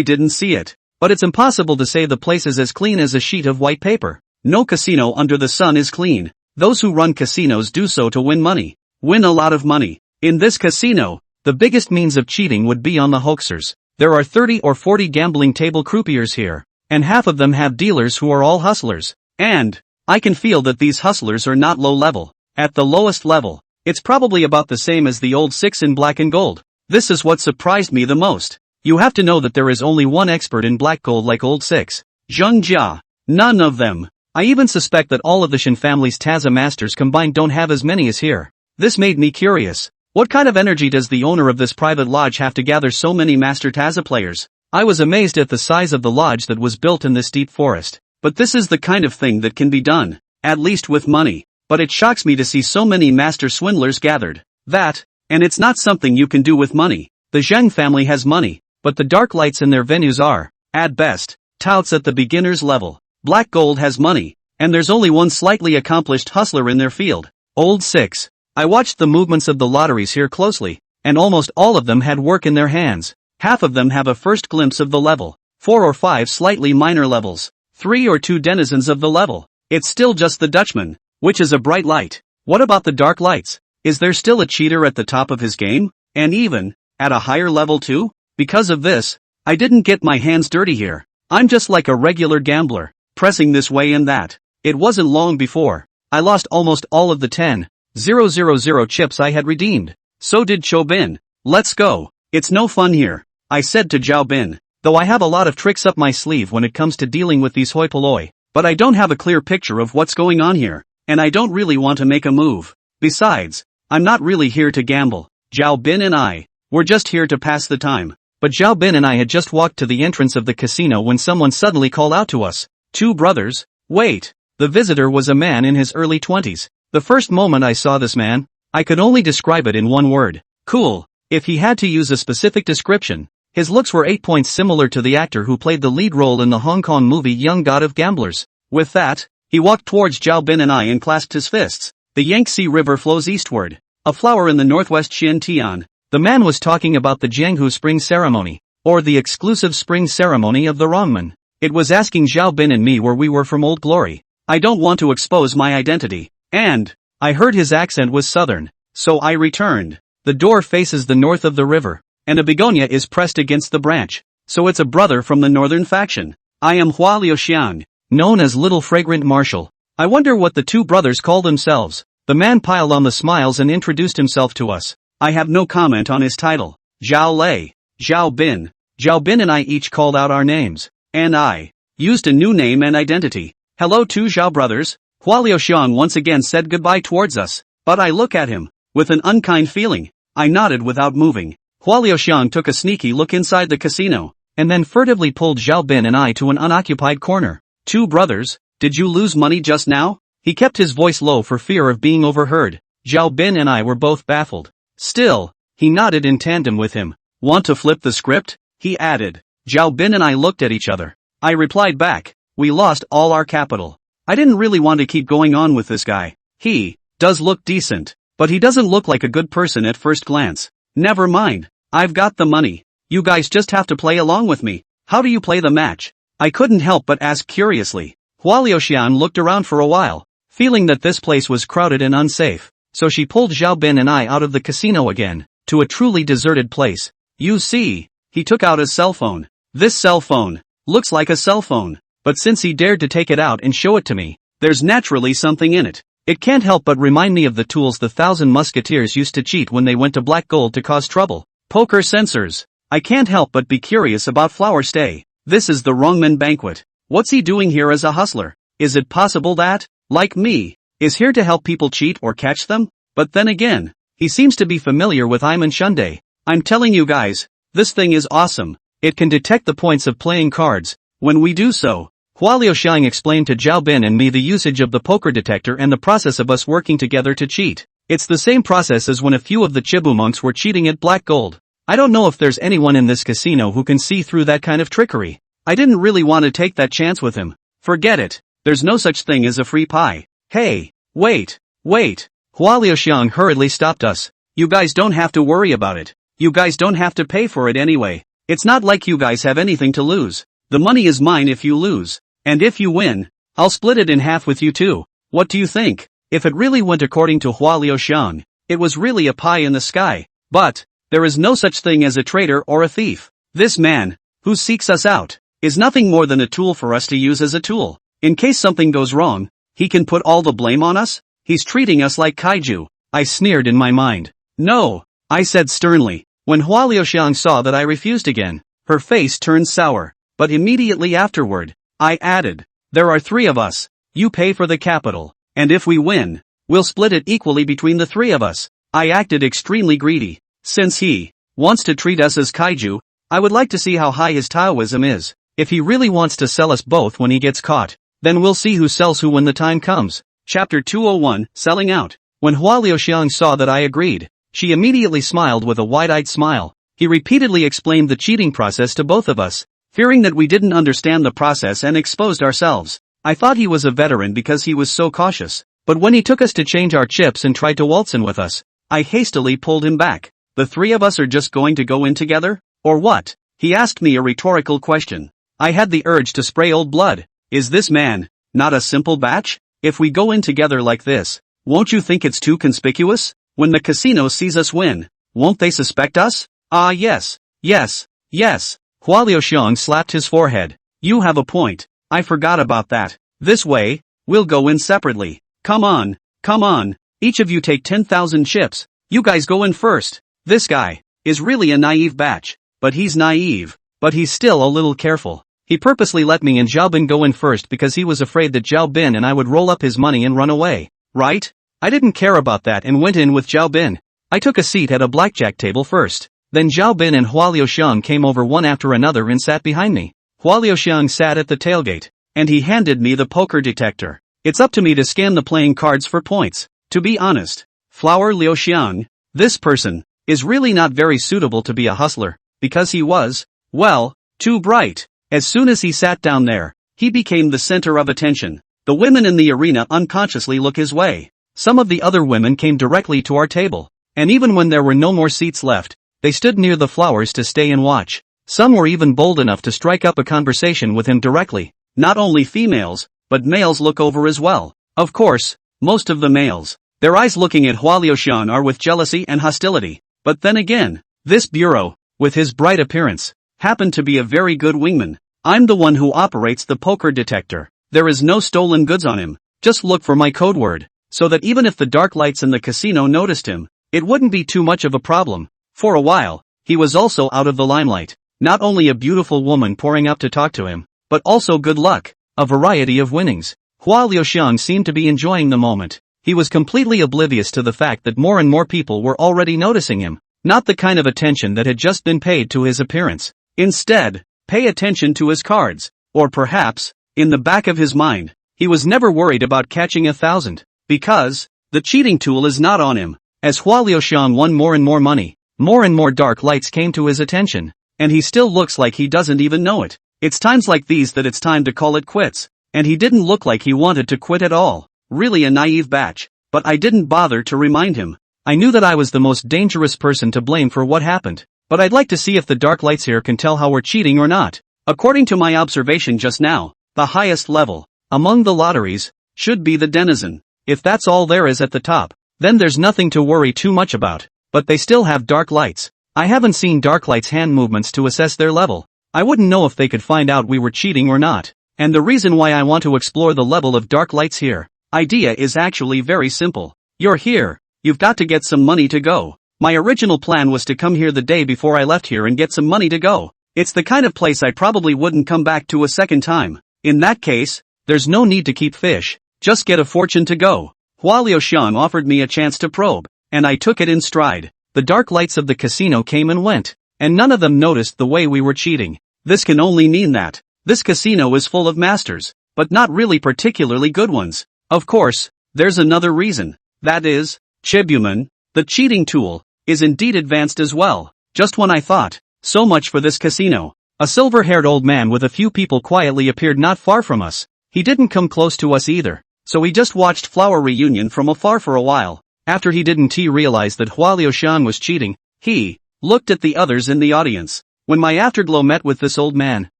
didn't see it. But it's impossible to say the place is as clean as a sheet of white paper. No casino under the sun is clean. Those who run casinos do so to win money. Win a lot of money. In this casino, the biggest means of cheating would be on the hoaxers. There are 30 or 40 gambling table croupiers here, and half of them have dealers who are all hustlers. And I can feel that these hustlers are not low level. At the lowest level, it's probably about the same as the old six in black and gold. This is what surprised me the most. You have to know that there is only one expert in black gold like old six. Zheng Jia. None of them. I even suspect that all of the Shin family's Taza masters combined don't have as many as here. This made me curious. What kind of energy does the owner of this private lodge have to gather so many master Taza players? I was amazed at the size of the lodge that was built in this deep forest. But this is the kind of thing that can be done, at least with money. But it shocks me to see so many master swindlers gathered. And it's not something you can do with money. The Zheng family has money, but the dark lights in their venues are, at best, touts at the beginner's level. Black Gold has money, and there's only one slightly accomplished hustler in their field. Old Six. I watched the movements of the lotteries here closely, and almost all of them had work in their hands. Half of them have a first glimpse of the level. 4 or 5 slightly minor levels, 3 or 2 denizens of the level. It's still just the Dutchman, which is a bright light. What about the dark lights? Is there still a cheater at the top of his game? And even at a higher level too? Because of this, I didn't get my hands dirty here. I'm just like a regular gambler, pressing this way and that. It wasn't long before I lost almost all of the 10,000 chips I had redeemed. So did Cho Bin. Let's go. It's no fun here, I said to Zhao Bin. Though I have a lot of tricks up my sleeve when it comes to dealing with these hoi polloi, but I don't have a clear picture of what's going on here, and I don't really want to make a move. Besides, I'm not really here to gamble. Zhao Bin and I were just here to pass the time. But Zhao Bin and I had just walked to the entrance of the casino when someone suddenly called out to us. 2 brothers? Wait. The visitor was a man in his early 20s. The first moment I saw this man, I could only describe it in one word. Cool. If he had to use a specific description, his looks were 8 points similar to the actor who played the lead role in the Hong Kong movie Young God of Gamblers. With that, he walked towards Zhao Bin and I and clasped his fists. The Yangtze River flows eastward. A flower in the northwest Xiantian. The man was talking about the Jianghu Spring Ceremony, or the exclusive spring ceremony of the Rongmen. It was asking Zhao Bin and me where we were from Old Glory. I don't want to expose my identity. And I heard his accent was southern, so I returned. The door faces the north of the river, and a begonia is pressed against the branch, so it's a brother from the northern faction. I am Hua Liuxiang, known as Little Fragrant Marshal. I wonder what the 2 brothers call themselves. The man piled on the smiles and introduced himself to us. I have no comment on his title. Zhao Lei, Zhao Bin. Zhao Bin and I each called out our names, and I used a new name and identity. Hello 2 Zhao brothers. Hua Liuxiang once again said goodbye towards us, but I look at him with an unkind feeling. I nodded without moving. Hua Liuxiang took a sneaky look inside the casino, and then furtively pulled Zhao Bin and I to an unoccupied corner. 2 brothers, did you lose money just now? He kept his voice low for fear of being overheard. Zhao Bin and I were both baffled. Still, he nodded in tandem with him. Want to flip the script? He added. Zhao Bin and I looked at each other. I replied back. We lost all our capital. I didn't really want to keep going on with this guy. He does look decent, but he doesn't look like a good person at first glance. Never mind. I've got the money. You guys just have to play along with me. How do you play the match? I couldn't help but ask curiously. Hua Liuxian looked around for a while, feeling that this place was crowded and unsafe, so she pulled Zhao Bin and I out of the casino again, to a truly deserted place. You see, he took out his cell phone. This cell phone looks like a cell phone, but since he dared to take it out and show it to me, there's naturally something in it. It can't help but remind me of the tools the 1,000 Musketeers used to cheat when they went to Black Gold to cause trouble. Poker sensors. I can't help but be curious about Flower Stay. This is the Rongmen banquet. What's he doing here as a hustler? Is it possible that, like me, is here to help people cheat or catch them? But then again, he seems to be familiar with Iman Shunde. I'm telling you guys, this thing is awesome. It can detect the points of playing cards. When we do so, Hua Liuxiang explained to Zhao Bin and me the usage of the poker detector and the process of us working together to cheat. It's the same process as when a few of the Chibu monks were cheating at Black Gold. I don't know if there's anyone in this casino who can see through that kind of trickery. I didn't really want to take that chance with him. Forget it. There's no such thing as a free pie. Hey, wait. Hua Liuxiang hurriedly stopped us. You guys don't have to worry about it. You guys don't have to pay for it anyway. It's not like you guys have anything to lose. The money is mine if you lose. And if you win, I'll split it in half with you too. What do you think? If it really went according to Hua Liuxiang, it was really a pie in the sky. But there is no such thing as a traitor or a thief. This man, who seeks us out, is nothing more than a tool for us to use as a tool. In case something goes wrong, he can put all the blame on us? He's treating us like kaiju. I sneered in my mind. No, I said sternly. When Hua Liuxiang saw that I refused again, her face turned sour. But immediately afterward, I added, there are 3 of us. You pay for the capital, and if we win, we'll split it equally between the 3 of us. I acted extremely greedy. Since he wants to treat us as kaiju, I would like to see how high his Taoism is. If he really wants to sell us both when he gets caught, then we'll see who sells who when the time comes. Chapter 201, Selling Out. When Hua Liuxiang saw that I agreed, she immediately smiled with a wide-eyed smile. He repeatedly explained the cheating process to both of us, fearing that we didn't understand the process and exposed ourselves. I thought he was a veteran because he was so cautious, but when he took us to change our chips and tried to waltz in with us, I hastily pulled him back. The 3 of us are just going to go in together? Or what? He asked me a rhetorical question. I had the urge to spray old blood. Is this man not a simple batch? If we go in together like this, won't you think it's too conspicuous? When the casino sees us win, won't they suspect us? Ah yes, yes, yes. Hua Liuxiang slapped his forehead. You have a point. I forgot about that. This way, we'll go in separately. Come on, come on. Each of you take 10,000 chips. You guys go in first. This guy is really a naive batch. But he's naive. But he's still a little careful. He purposely let me and Zhao Bin go in first because he was afraid that Zhao Bin and I would roll up his money and run away. Right? I didn't care about that and went in with Zhao Bin. I took a seat at a blackjack table first. Then Zhao Bin and Hua Liuxiang came over one after another and sat behind me. Hua Liuxiang sat at the tailgate. And he handed me the poker detector. It's up to me to scan the playing cards for points. To be honest, Flower Liuxiang, this person, is really not very suitable to be a hustler, because he was, well, too bright. As soon as he sat down there, he became the center of attention. The women in the arena unconsciously look his way. Some of the other women came directly to our table. And even when there were no more seats left, they stood near the flowers to stay and watch. Some were even bold enough to strike up a conversation with him directly. Not only females, but males look over as well. Of course, most of the males, their eyes looking at Hua Liuxiang are with jealousy and hostility. But then again, this bureau, with his bright appearance, happened to be a very good wingman. I'm the one who operates the poker detector. There is no stolen goods on him. Just look for my code word, so that even if the dark lights in the casino noticed him, it wouldn't be too much of a problem. For a while, he was also out of the limelight. Not only a beautiful woman pouring up to talk to him, but also good luck, a variety of winnings. Hua Liuxiang seemed to be enjoying the moment. He was completely oblivious to the fact that more and more people were already noticing him, not the kind of attention that had just been paid to his appearance. Instead, pay attention to his cards, or perhaps, in the back of his mind, he was never worried about catching 1,000, because the cheating tool is not on him. As Hua Liuxiang won more and more money, more and more dark lights came to his attention, and he still looks like he doesn't even know it. It's times like these that it's time to call it quits, and he didn't look like he wanted to quit at all. Really a naive batch, but I didn't bother to remind him. I knew that I was the most dangerous person to blame for what happened. But I'd like to see if the dark lights here can tell how we're cheating or not. According to my observation just now, the highest level, among the lotteries, should be the denizen. If that's all there is at the top, then there's nothing to worry too much about. But they still have dark lights. I haven't seen dark lights' hand movements to assess their level. I wouldn't know if they could find out we were cheating or not. And the reason why I want to explore the level of dark lights here, idea is actually very simple. You're here, you've got to get some money to go. My original plan was to come here the day before I left here and get some money to go. It's the kind of place I probably wouldn't come back to a second time. In that case, there's no need to keep fish, just get a fortune to go. Hua Liuxiang offered me a chance to probe, and I took it in stride. The dark lights of the casino came and went, and none of them noticed the way we were cheating. This can only mean that this casino is full of masters, but not really particularly good ones. Of course, there's another reason. That is, Chibuman, the cheating tool, is indeed advanced as well. Just when I thought, so much for this casino. A silver-haired old man with a few people quietly appeared not far from us. He didn't come close to us either, so we just watched Flower Reunion from afar for a while. After he didn't realize that Hua Liuxiang was cheating, he looked at the others in the audience. When my afterglow met with this old man,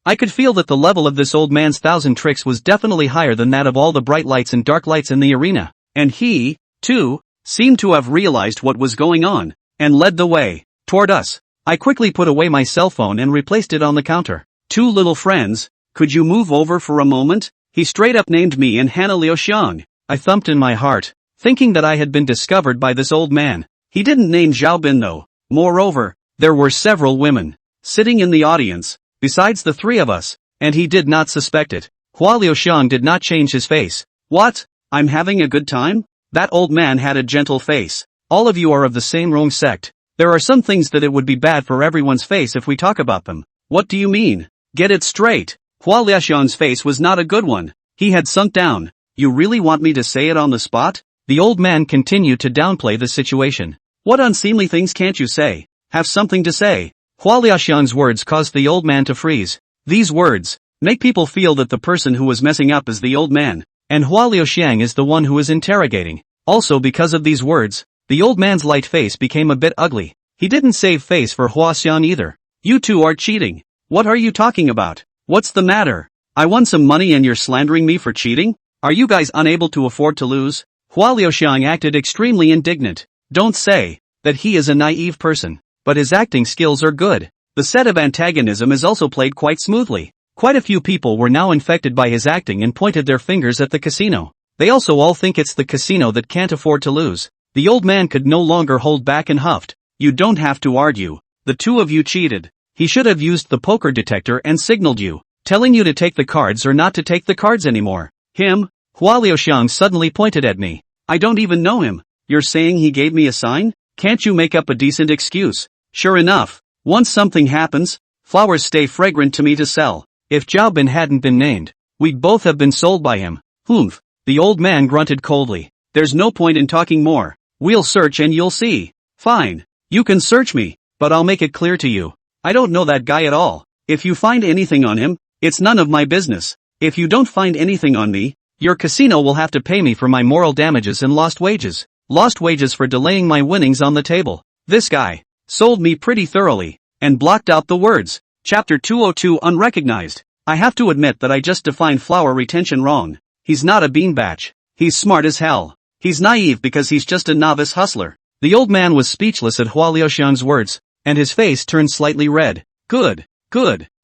I could feel that the level of this old man's 1,000 tricks was definitely higher than that of all the bright lights and dark lights in the arena. And he, too, seemed to have realized what was going on, and led the way toward us. I quickly put away my cell phone and replaced it on the counter. Two little friends, could you move over for a moment? He straight up named me and Hana Liuxiang. I thumped in my heart, thinking that I had been discovered by this old man. He didn't name Zhao Bin though. Moreover, there were several women sitting in the audience, besides the three of us, and he did not suspect it. Hua Liuxiang did not change his face. What? I'm having a good time? That old man had a gentle face. All of you are of the same wrong sect. There are some things that it would be bad for everyone's face if we talk about them. What do you mean? Get it straight. Hua Liuxiang's face was not a good one. He had sunk down. You really want me to say it on the spot? The old man continued to downplay the situation. What unseemly things can't you say? Have something to say. Hua Liuxiang's words caused the old man to freeze. These words make people feel that the person who was messing up is the old man, and Hua Liuxiang is the one who is interrogating. Also because of these words, the old man's light face became a bit ugly. He didn't save face for Hua Xiang either. You two are cheating. What are you talking about? What's the matter? I won some money and you're slandering me for cheating? Are you guys unable to afford to lose? Hua Liuxiang acted extremely indignant. Don't say that he is a naive person, but his acting skills are good. The set of antagonism is also played quite smoothly. Quite a few people were now infected by his acting and pointed their fingers at the casino. They also all think it's the casino that can't afford to lose. The old man could no longer hold back and huffed. You don't have to argue. The two of you cheated. He should have used the poker detector and signaled you, telling you to take the cards or not to take the cards anymore. Him? Hua Liuxiang suddenly pointed at me. I don't even know him. You're saying he gave me a sign? Can't you make up a decent excuse? Sure enough, once something happens, flowers stay fragrant to me to sell. If Zhao Bin hadn't been named, we'd both have been sold by him. Humph. The old man grunted coldly. There's no point in talking more. We'll search and you'll see. Fine. You can search me, but I'll make it clear to you. I don't know that guy at all. If you find anything on him, it's none of my business. If you don't find anything on me, your casino will have to pay me for my moral damages and lost wages. Lost wages for delaying my winnings on the table. This guy sold me pretty thoroughly, and blocked out the words. Chapter 202 Unrecognized. I have to admit that I just defined flower retention wrong. He's not a beanbag. He's smart as hell. He's naive because he's just a novice hustler. The old man was speechless at Hua Liuxiang's words, and his face turned slightly red. Good.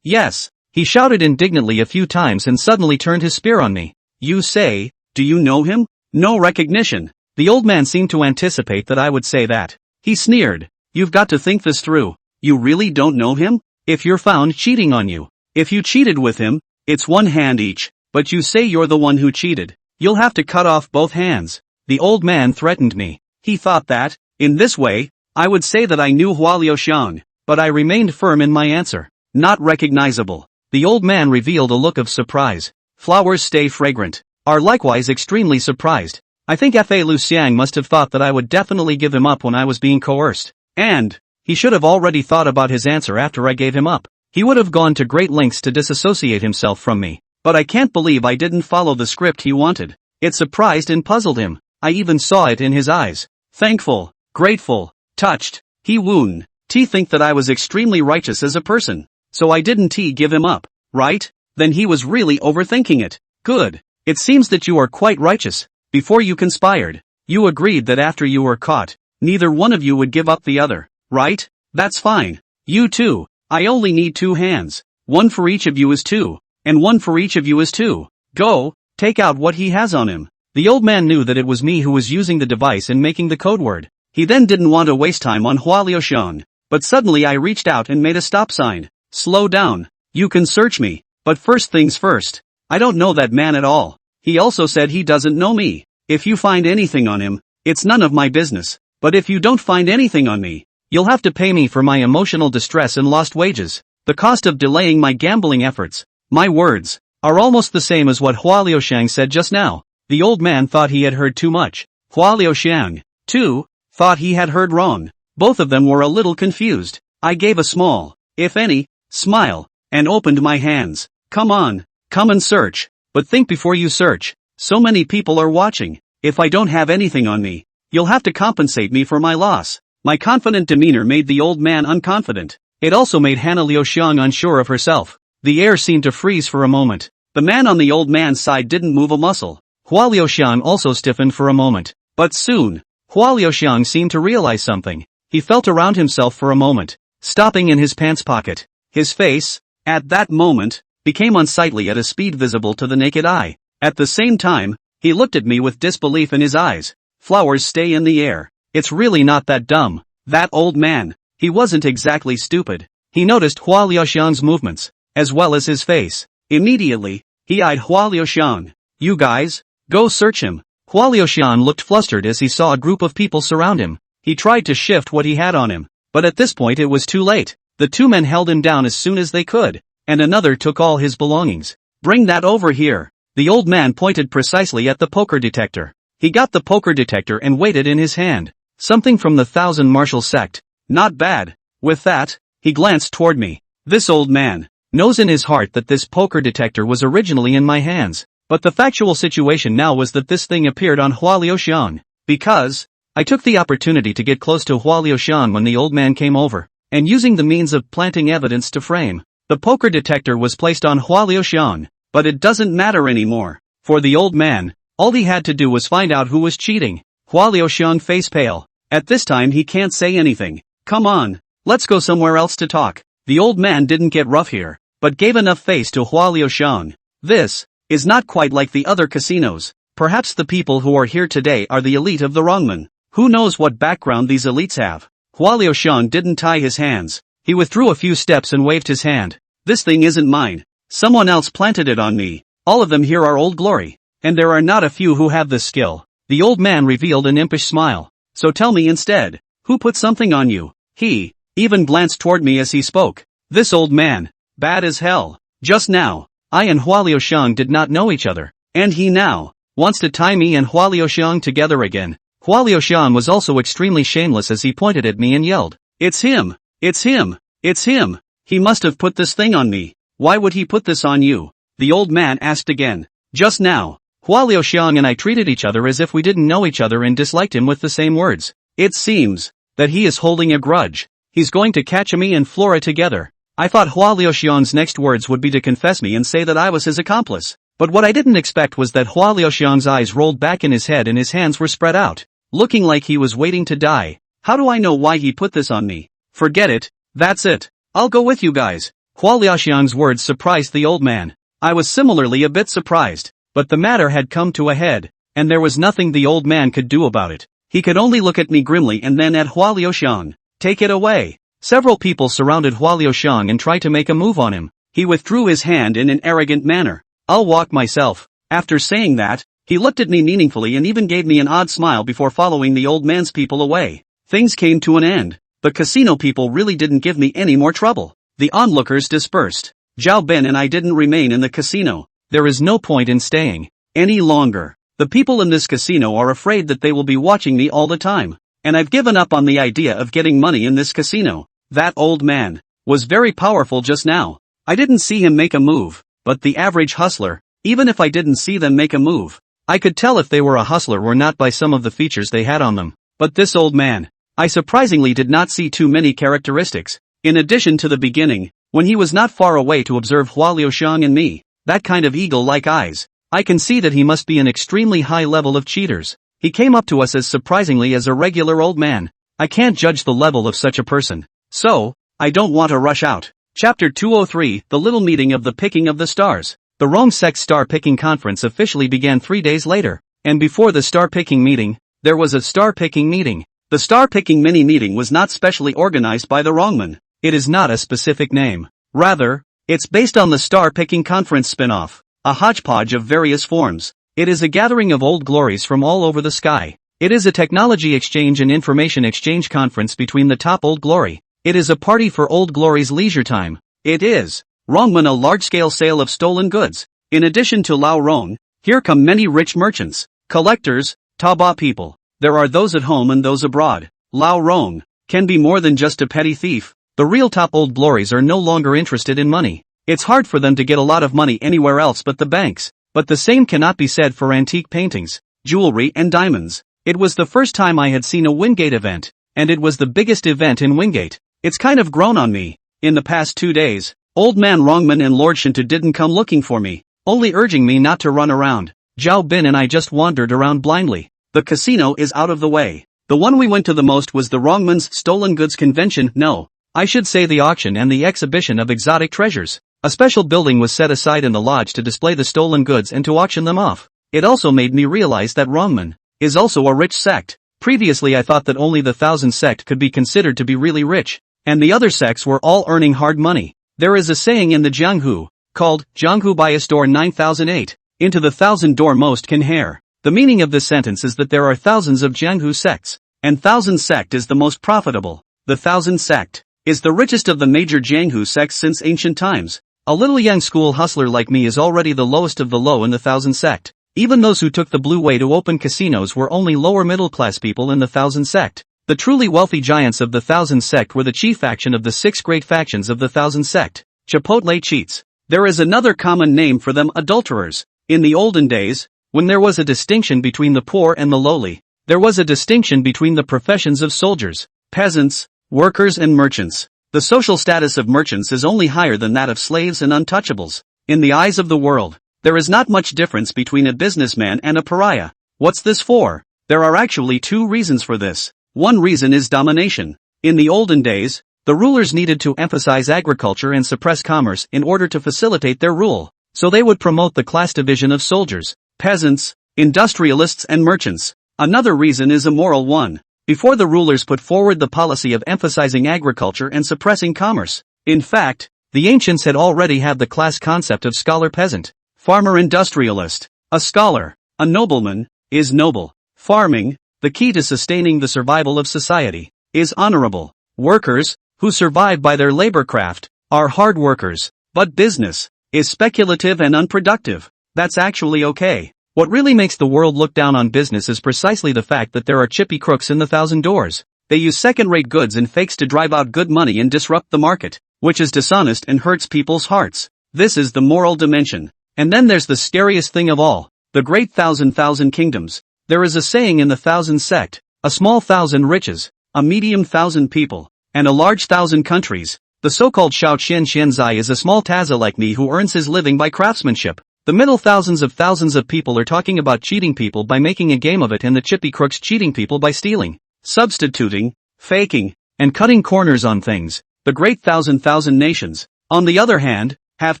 Yes. He shouted indignantly a few times and suddenly turned his spear on me. You say, do you know him? No recognition. The old man seemed to anticipate that I would say that. He sneered. You've got to think this through. You really don't know him? If you're found cheating on you, if you cheated with him, it's one hand each, but you say you're the one who cheated. You'll have to cut off both hands. The old man threatened me. He thought that, in this way, I would say that I knew Hua Liuxiang, but I remained firm in my answer. Not recognizable. The old man revealed a look of surprise. Flowers stay fragrant. Are likewise extremely surprised. I think Fa Luxiang must have thought that I would definitely give him up when I was being coerced. And he should have already thought about his answer after I gave him up. He would have gone to great lengths to disassociate himself from me. But I can't believe I didn't follow the script he wanted. It surprised and puzzled him. I even saw it in his eyes. Thankful, grateful, touched. He woon. Think that I was extremely righteous as a person. So I didn't give him up, right? Then he was really overthinking it. Good. It seems that you are quite righteous. Before you conspired, you agreed that after you were caught, neither one of you would give up the other. Right? That's fine. You too. I only need 2 hands. One for each of you is 2. And one for each of you is 2. Go, take out what he has on him. The old man knew that it was me who was using the device and making the code word. He then didn't want to waste time on Hua Liuxiang. But suddenly I reached out and made a stop sign. Slow down. You can search me. But first things first. I don't know that man at all. He also said he doesn't know me. If you find anything on him, it's none of my business. But if you don't find anything on me, you'll have to pay me for my emotional distress and lost wages. The cost of delaying my gambling efforts. My words are almost the same as what Hua Liuxiang said just now. The old man thought he had heard too much. Hua Liuxiang, too, thought he had heard wrong. Both of them were a little confused. I gave a small, if any, smile, and opened my hands. Come on, come and search. But think before you search. So many people are watching. If I don't have anything on me, you'll have to compensate me for my loss. My confident demeanor made the old man unconfident. It also made Hana Liuxiang unsure of herself. The air seemed to freeze for a moment. The man on the old man's side didn't move a muscle. Hua Liuxiang also stiffened for a moment. But soon, Hua Liuxiang seemed to realize something. He felt around himself for a moment, stopping in his pants pocket. His face, at that moment, became unsightly at a speed visible to the naked eye. At the same time, he looked at me with disbelief in his eyes. Flowers stay in the air. It's really not that dumb. That old man, he wasn't exactly stupid. He noticed Hua Liuxiang's movements, as well as his face. Immediately, he eyed Hua Liuxiang. You guys, go search him. Hua Liuxiang looked flustered as he saw a group of people surround him. He tried to shift what he had on him, but at this point it was too late. The 2 men held him down as soon as they could, and another took all his belongings. Bring that over here. The old man pointed precisely at the poker detector. He got the poker detector and weighed it in his hand. Something from the Thousand Martial sect. Not bad. With that, he glanced toward me. This old man knows in his heart that this poker detector was originally in my hands. But the factual situation now was that this thing appeared on Hua Liuxiang. Because I took the opportunity to get close to Hua Liuxiang when the old man came over, and using the means of planting evidence to frame The poker detector was placed on Hua Liuxiang, but it doesn't matter anymore. For the old man, all he had to do was find out who was cheating. Hua Liuxiang face pale. At this time he can't say anything. Come on, let's go somewhere else to talk. The old man didn't get rough here, but gave enough face to Hua Liuxiang. This is not quite like the other casinos. Perhaps the people who are here today are the elite of the Rongmen. Who knows what background these elites have? Hua Liuxiang didn't tie his hands. He withdrew a few steps and waved his hand. This thing isn't mine. Someone else planted it on me. All of them here are Old Glory. And there are not a few who have this skill. The old man revealed an impish smile. So tell me instead, who put something on you? He even glanced toward me as he spoke. This old man, bad as hell. Just now, I and Hua Liuxiang did not know each other. And he now wants to tie me and Hua Liuxiang together again. Hua Liuxiang was also extremely shameless as he pointed at me and yelled, "It's him! It's him! It's him! He must have put this thing on me. Why would he put this on you?" The old man asked again. Just now, Hua Liuxiang and I treated each other as if we didn't know each other and disliked him with the same words. It seems that he is holding a grudge. He's going to catch me and Flora together. I thought Hua Liuxiang's next words would be to confess me and say that I was his accomplice. But what I didn't expect was that Hua Liuxiang's eyes rolled back in his head and his hands were spread out, looking like he was waiting to die. How do I know why he put this on me? Forget it. That's it. I'll go with you guys. Hua Liuxiang's words surprised the old man. I was similarly a bit surprised, but the matter had come to a head, and there was nothing the old man could do about it. He could only look at me grimly and then at Hua Liuxiang. Take it away. Several people surrounded Hua Liuxiang and tried to make a move on him. He withdrew his hand in an arrogant manner. I'll walk myself. After saying that, he looked at me meaningfully and even gave me an odd smile before following the old man's people away. Things came to an end. The casino people really didn't give me any more trouble. The onlookers dispersed. Zhao Ben and I didn't remain in the casino. There is no point in staying any longer. The people in this casino are afraid that they will be watching me all the time. And I've given up on the idea of getting money in this casino. That old man was very powerful just now. I didn't see him make a move, but the average hustler, even if I didn't see them make a move, I could tell if they were a hustler or not by some of the features they had on them. But this old man, I surprisingly did not see too many characteristics. In addition to the beginning, when he was not far away to observe Hua Liuxiang and me, that kind of eagle-like eyes, I can see that he must be an extremely high level of cheaters. He came up to us as surprisingly as a regular old man. I can't judge the level of such a person. So, I don't want to rush out. Chapter 203, The Little Meeting of the Picking of the Stars. The Wrong Sex Star Picking Conference officially began 3 days later, and before the star picking meeting, there was a star picking meeting. The star picking mini-meeting was not specially organized by the Rongmen. It is not a specific name. Rather, it's based on the star picking conference spin-off, a hodgepodge of various forms. It is a gathering of old glories from all over the sky. It is a technology exchange and information exchange conference between the top old glory. It is a party for old glory's leisure time. It is Rongmen, a large-scale sale of stolen goods. In addition to Lao Rong, here come many rich merchants, collectors, Taba people. There are those at home and those abroad. Lao Rong can be more than just a petty thief. The real top old glories are no longer interested in money. It's hard for them to get a lot of money anywhere else but the banks. But the same cannot be said for antique paintings, jewelry and diamonds. It was the first time I had seen a Wingate event, and it was the biggest event in Wingate. It's kind of grown on me. In the past 2 days, Old Man Rongmen and Lord Shinto didn't come looking for me, only urging me not to run around. Zhao Bin and I just wandered around blindly. The casino is out of the way. The one we went to the most was the Rongmen's Stolen Goods Convention. No, I should say the auction and the exhibition of exotic treasures. A special building was set aside in the lodge to display the stolen goods and to auction them off. It also made me realize that Rongmen is also a rich sect. Previously I thought that only the Thousand Sect could be considered to be really rich, and the other sects were all earning hard money. There is a saying in the Jianghu, called, Jianghu bias door 9008, into the 1,000 door most can hair. The meaning of this sentence is that there are thousands of Jianghu sects, and Thousand Sect is the most profitable. The Thousand Sect is the richest of the major Jianghu sects since ancient times. A little young school hustler like me is already the lowest of the low in the Thousand Sect. Even those who took the blue way to open casinos were only lower middle class people in the Thousand Sect. The truly wealthy giants of the Thousand Sect were the chief faction of the 6 great factions of the Thousand Sect. Chipotle cheats. There is another common name for them: adulterers. In the olden days, when there was a distinction between the poor and the lowly, there was a distinction between the professions of soldiers, peasants, workers and merchants. The social status of merchants is only higher than that of slaves and untouchables. In the eyes of the world, there is not much difference between a businessman and a pariah. What's this for? There are actually two reasons for this. One reason is domination. In the olden days, the rulers needed to emphasize agriculture and suppress commerce in order to facilitate their rule. So they would promote the class division of soldiers, peasants, industrialists and merchants. Another reason is a moral one. Before the rulers put forward the policy of emphasizing agriculture and suppressing commerce. In fact, the ancients had already had the class concept of scholar-peasant, farmer-industrialist. A scholar, a nobleman, is noble. Farming, the key to sustaining the survival of society, is honorable. Workers, who survive by their labor craft, are hard workers. But business is speculative and unproductive. That's actually okay. What really makes the world look down on business is precisely the fact that there are chippy crooks in the thousand doors. They use second-rate goods and fakes to drive out good money and disrupt the market, which is dishonest and hurts people's hearts. This is the moral dimension. And then there's the scariest thing of all, the great thousand kingdoms. There is a saying in the thousand sect, a small thousand riches, a medium thousand people, and a large thousand countries. The so-called Shao Qian Xianzai is a small Taza like me who earns his living by craftsmanship. The middle thousands of people are talking about cheating people by making a game of it, and the chippy crooks cheating people by stealing, substituting, faking, and cutting corners on things. The great thousand nations, on the other hand, have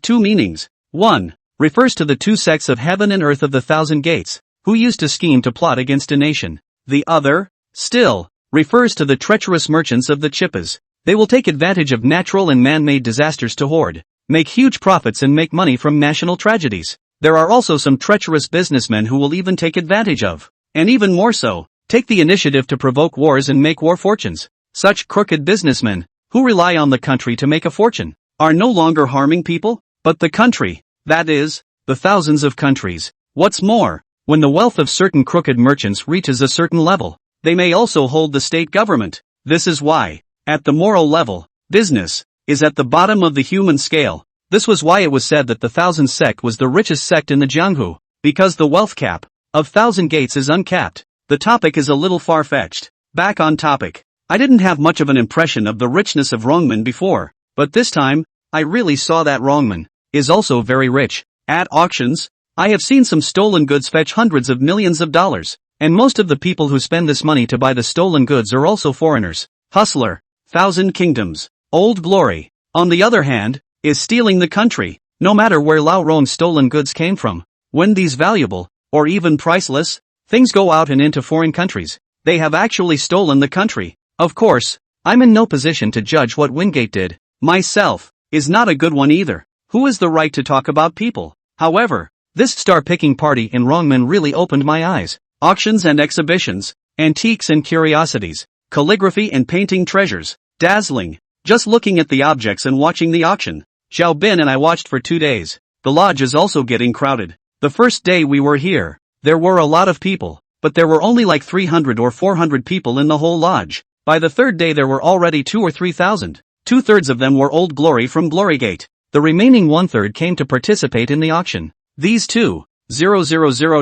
two meanings. One refers to the two sects of heaven and earth of the thousand gates, who used to scheme to plot against a nation. The other, still, refers to the treacherous merchants of the chippas. They will take advantage of natural and man-made disasters to hoard, make huge profits and make money from national tragedies. There are also some treacherous businessmen who will even take advantage of, and even more so, take the initiative to provoke wars and make war fortunes. Such crooked businessmen, who rely on the country to make a fortune, are no longer harming people, but the country, that is, the thousands of countries. What's more, when the wealth of certain crooked merchants reaches a certain level, they may also hold the state government. This is why, at the moral level, business is at the bottom of the human scale. This was why it was said that the thousand sect was the richest sect in the Jianghu, because the wealth cap of thousand gates is uncapped. The topic is a little far-fetched. Back on topic. I didn't have much of an impression of the richness of Rongman before, but this time, I really saw that Rongman is also very rich. At auctions, I have seen some stolen goods fetch hundreds of millions of dollars, and most of the people who spend this money to buy the stolen goods are also foreigners. Hustler, thousand kingdoms, old glory, on the other hand, is stealing the country, no matter where Lao Rong's stolen goods came from. When these valuable, or even priceless, things go out and into foreign countries, they have actually stolen the country. Of course, I'm in no position to judge what Wingate did, myself, is not a good one either. Who has the right to talk about people? However, this star-picking party in Rongman really opened my eyes. Auctions and exhibitions, antiques and curiosities, calligraphy and painting treasures, dazzling. Just looking at the objects and watching the auction. Xiao Bin and I watched for 2 days. The lodge is also getting crowded. The first day we were here, there were a lot of people, but there were only like 300 or 400 people in the whole lodge. By the third day there were already 2,000 or 3,000. 2/3 of them were old glory from Glorygate. The remaining 1/3 came to participate in the auction. These 2,000 to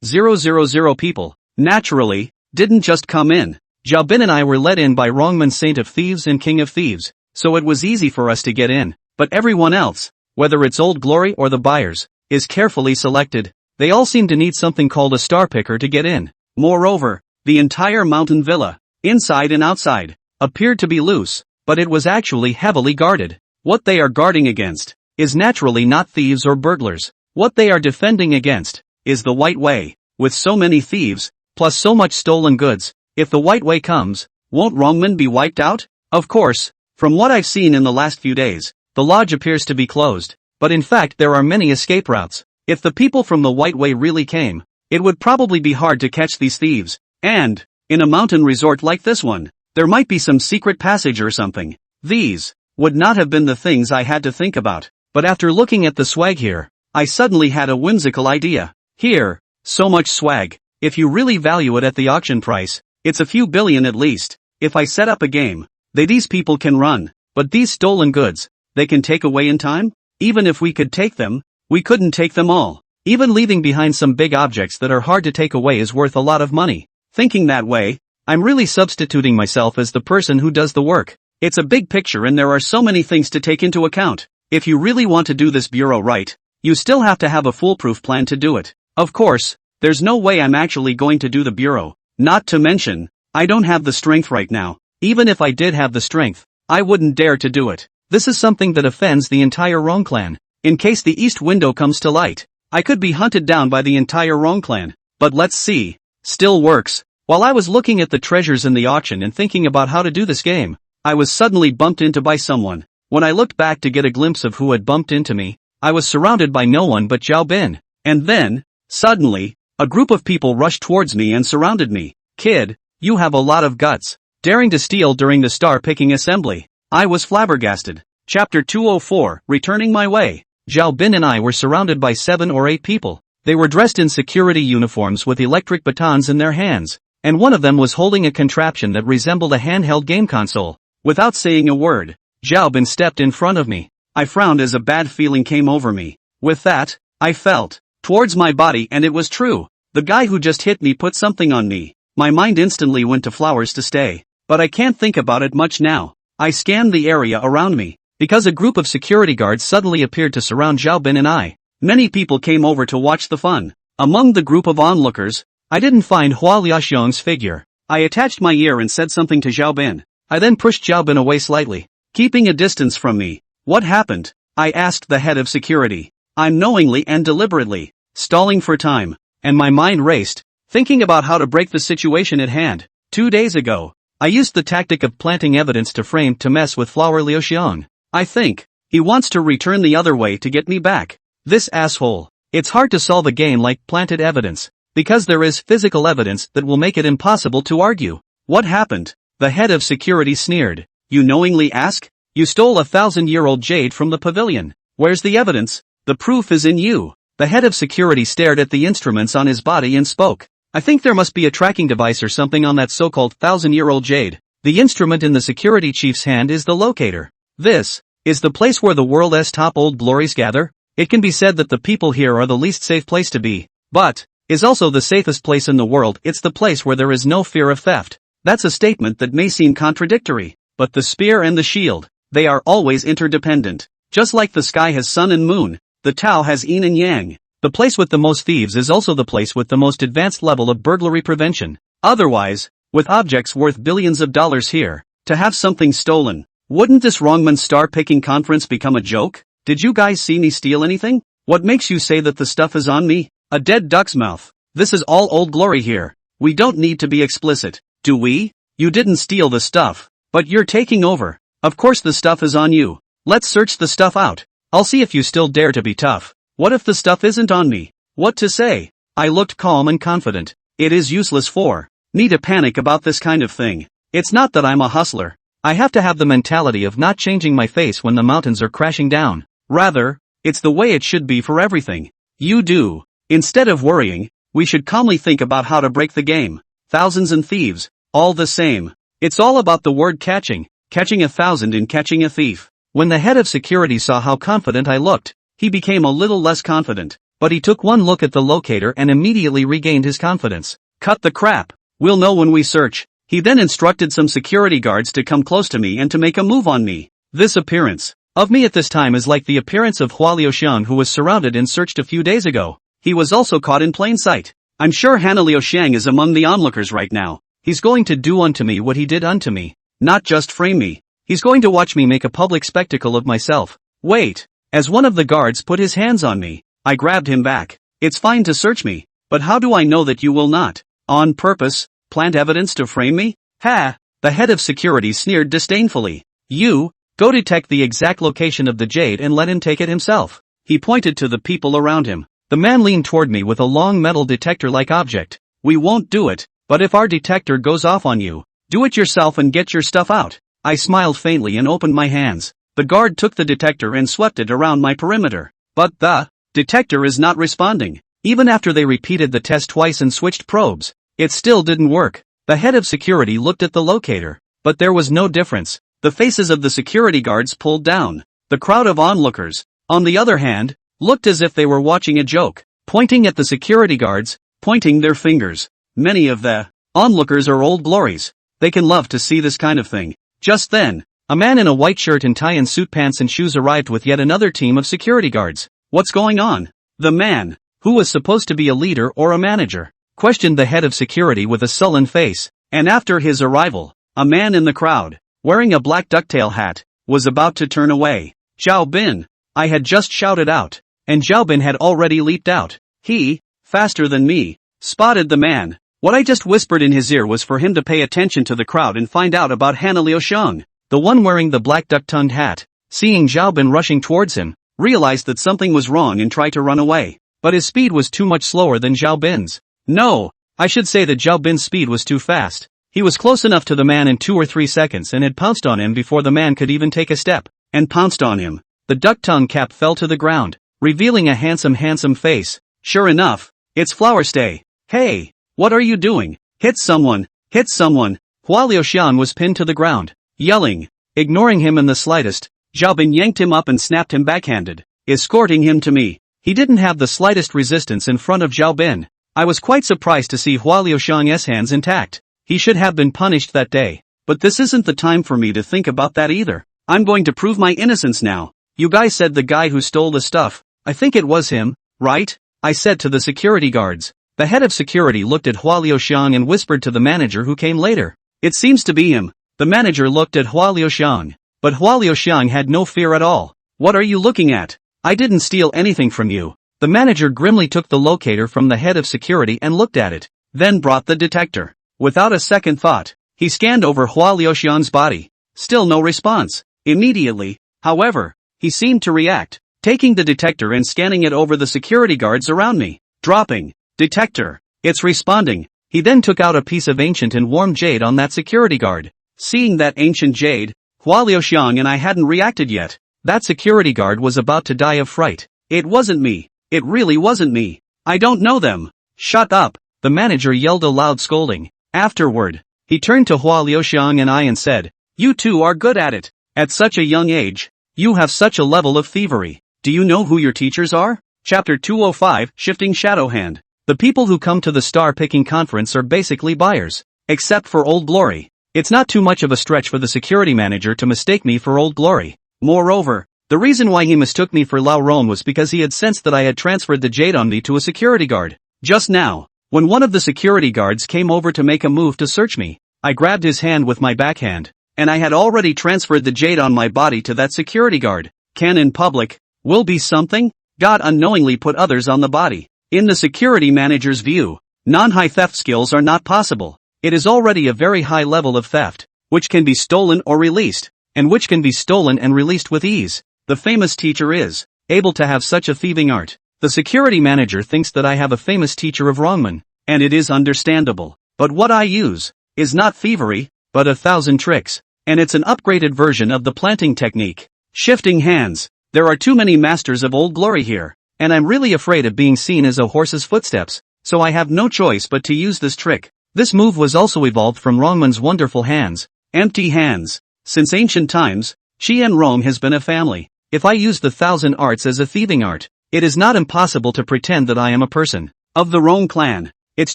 3,000 people, naturally, didn't just come in. Xiao Bin and I were let in by Rongman, Saint of Thieves and King of Thieves, so it was easy for us to get in. But everyone else, whether it's Old Glory or the buyers, is carefully selected. They all seem to need something called a star picker to get in. Moreover, the entire mountain villa, inside and outside, appeared to be loose, but it was actually heavily guarded. What they are guarding against is naturally not thieves or burglars. What they are defending against is the White Way. With so many thieves, plus so much stolen goods, if the White Way comes, won't Rongman be wiped out? Of course, from what I've seen in the last few days, the lodge appears to be closed, but in fact there are many escape routes. If the people from the White Way really came, it would probably be hard to catch these thieves, and, in a mountain resort like this one, there might be some secret passage or something. These would not have been the things I had to think about, but after looking at the swag here, I suddenly had a whimsical idea. Here, so much swag, if you really value it at the auction price, it's a few billion at least. If I set up a game, these people can run, but these stolen goods, they can take away in time? Even if we could take them, we couldn't take them all. Even leaving behind some big objects that are hard to take away is worth a lot of money. Thinking that way, I'm really substituting myself as the person who does the work. It's a big picture and there are so many things to take into account. If you really want to do this bureau right, you still have to have a foolproof plan to do it. Of course, there's no way I'm actually going to do the bureau. Not to mention, I don't have the strength right now. Even if I did have the strength, I wouldn't dare to do it. This is something that offends the entire Rong clan. In case the east window comes to light, I could be hunted down by the entire Rong clan. But let's see. Still works. While I was looking at the treasures in the auction and thinking about how to do this game, I was suddenly bumped into by someone. When I looked back to get a glimpse of who had bumped into me, I was surrounded by no one but Zhao Bin. And then, suddenly, a group of people rushed towards me and surrounded me. Kid, you have a lot of guts. Daring to steal during the star-picking assembly. I was flabbergasted. Chapter 204, Returning My Way. Zhao Bin and I were surrounded by 7 or 8 people. They were dressed in security uniforms with electric batons in their hands, and one of them was holding a contraption that resembled a handheld game console. Without saying a word, Zhao Bin stepped in front of me. I frowned as a bad feeling came over me. With that, I felt towards my body and it was true. The guy who just hit me put something on me. My mind instantly went to flowers to stay. But I can't think about it much now. I scanned the area around me, because a group of security guards suddenly appeared to surround Zhao Bin and I. Many people came over to watch the fun. Among the group of onlookers, I didn't find Hua Liaoxiong's figure. I attached my ear and said something to Zhao Bin. I then pushed Zhao Bin away slightly, keeping a distance from me. What happened? I asked the head of security. I'm knowingly and deliberately stalling for time, and my mind raced, thinking about how to break the situation at hand. 2 days ago, I used the tactic of planting evidence to frame to mess with Flower Liaoxiong. I think he wants to return the other way to get me back. This asshole. It's hard to solve a game like planted evidence, because there is physical evidence that will make it impossible to argue. What happened? The head of security sneered. You knowingly ask? You stole a 1,000-year-old jade from the pavilion. Where's the evidence? The proof is in you. The head of security stared at the instruments on his body and spoke. I think there must be a tracking device or something on that so-called 1,000-year-old jade. The instrument in the security chief's hand is the locator. This is the place where the world's top old glories gather. It can be said that the people here are the least safe place to be, but is also the safest place in the world. It's the place where there is no fear of theft. That's a statement that may seem contradictory, but the spear and the shield, they are always interdependent. Just like the sky has sun and moon, the Tao has yin and yang. The place with the most thieves is also the place with the most advanced level of burglary prevention. Otherwise, with objects worth billions of dollars here, to have something stolen, wouldn't this Wrongman star-picking conference become a joke? Did you guys see me steal anything? What makes you say that the stuff is on me? A dead duck's mouth. This is all old glory here. We don't need to be explicit, do we? You didn't steal the stuff, but you're taking over. Of course the stuff is on you. Let's search the stuff out. I'll see if you still dare to be tough. What if the stuff isn't on me? What to say? I looked calm and confident. It is useless for me to panic about this kind of thing. It's not that I'm a hustler. I have to have the mentality of not changing my face when the mountains are crashing down. Rather, it's the way it should be for everything. You do. Instead of worrying, we should calmly think about how to break the game. Thousands and thieves, all the same. It's all about the word catching 1,000 and catching a thief. When the head of security saw how confident I looked, he became a little less confident, but he took one look at the locator and immediately regained his confidence. Cut the crap. We'll know when we search. He then instructed some security guards to come close to me and to make a move on me. This appearance of me at this time is like the appearance of Hua Liaoxiong, who was surrounded and searched a few days ago. He was also caught in plain sight. I'm sure Hana Liaoxiong is among the onlookers right now. He's going to do unto me what he did unto me. Not just frame me. He's going to watch me make a public spectacle of myself. Wait. As one of the guards put his hands on me, I grabbed him back. It's fine to search me, but how do I know that you will not, on purpose, plant evidence to frame me? Ha! The head of security sneered disdainfully. You, go detect the exact location of the jade and let him take it himself. He pointed to the people around him. The man leaned toward me with a long metal detector-like object. We won't do it, but if our detector goes off on you, do it yourself and get your stuff out. I smiled faintly and opened my hands. The guard took the detector and swept it around my perimeter. But the detector is not responding. Even after they repeated the test twice and switched probes, it still didn't work. The head of security looked at the locator, but there was no difference. The faces of the security guards pulled down. The crowd of onlookers, on the other hand, looked as if they were watching a joke, pointing at the security guards, pointing their fingers. Many of the onlookers are old glories. They can love to see this kind of thing. Just then, A man in a white shirt and tie and suit pants and shoes arrived with yet another team of security guards. What's going on? The man, who was supposed to be a leader or a manager, questioned the head of security with a sullen face. And after his arrival, a man in the crowd, wearing a black ducktail hat, was about to turn away. Zhao Bin! I had just shouted out. And Zhao Bin had already leaped out. He, faster than me, spotted the man. What I just whispered in his ear was for him to pay attention to the crowd and find out about Hannah Liusheng. The one wearing the black duck-tongued hat, seeing Zhao Bin rushing towards him, realized that something was wrong and tried to run away. But his speed was too much slower than Zhao Bin's. No, I should say that Zhao Bin's speed was too fast. He was close enough to the man in 2 or 3 seconds and had pounced on him before the man could even take a step, and pounced on him. The duck-tongue cap fell to the ground, revealing a handsome face. Sure enough, it's Flower Stay. Hey, what are you doing? Hit someone, hit someone. Hua Liuxian was pinned to the ground, yelling. Ignoring him in the slightest, Zhao Bin yanked him up and snapped him backhanded, escorting him to me. He didn't have the slightest resistance in front of Zhao Bin. I was quite surprised to see Hua Liuxiang's hands intact. He should have been punished that day. But this isn't the time for me to think about that either. I'm going to prove my innocence now. You guys said the guy who stole the stuff, I think it was him, right? I said to the security guards. The head of security looked at Hua Liuxiang and whispered to the manager who came later. It seems to be him. The manager looked at Hua Liuxiang. But Hua Liuxiang had no fear at all. What are you looking at? I didn't steal anything from you. The manager grimly took the locator from the head of security and looked at it, then brought the detector. Without a second thought, he scanned over Hua Liuxiang's body. Still no response. Immediately, however, he seemed to react, taking the detector and scanning it over the security guards around me. Dropping. Detector. It's responding. He then took out a piece of ancient and warm jade on that security guard. Seeing that ancient jade, Hua Liuxiang and I hadn't reacted yet. That security guard was about to die of fright. It wasn't me. It really wasn't me. I don't know them. Shut up. The manager yelled a loud scolding. Afterward, he turned to Hua Liuxiang and I and said, You two are good at it. At such a young age, you have such a level of thievery. Do you know who your teachers are? Chapter 205, Shifting Shadow Hand. The people who come to the star-picking conference are basically buyers. Except for Old Glory. It's not too much of a stretch for the security manager to mistake me for Old Glory. Moreover, the reason why he mistook me for Lao Ron was because he had sensed that I had transferred the jade on me to a security guard. Just now, when one of the security guards came over to make a move to search me, I grabbed his hand with my backhand, and I had already transferred the jade on my body to that security guard. Can in public, will be something? God unknowingly put others on the body. In the security manager's view, non-high theft skills are not possible. It is already a very high level of theft, which can be stolen or released, and which can be stolen and released with ease. The famous teacher is able to have such a thieving art. The security manager thinks that I have a famous teacher of wrongman, and it is understandable. But what I use is not thievery, but 1,000 tricks, and it's an upgraded version of the planting technique. Shifting hands. There are too many masters of Old Glory here, and I'm really afraid of being seen as a horse's footsteps, so I have no choice but to use this trick. This move was also evolved from Rongman's wonderful hands, empty hands. Since ancient times, Qi and Rong has been a family. If I use the 1,000 arts as a thieving art, it is not impossible to pretend that I am a person of the Rong clan. It's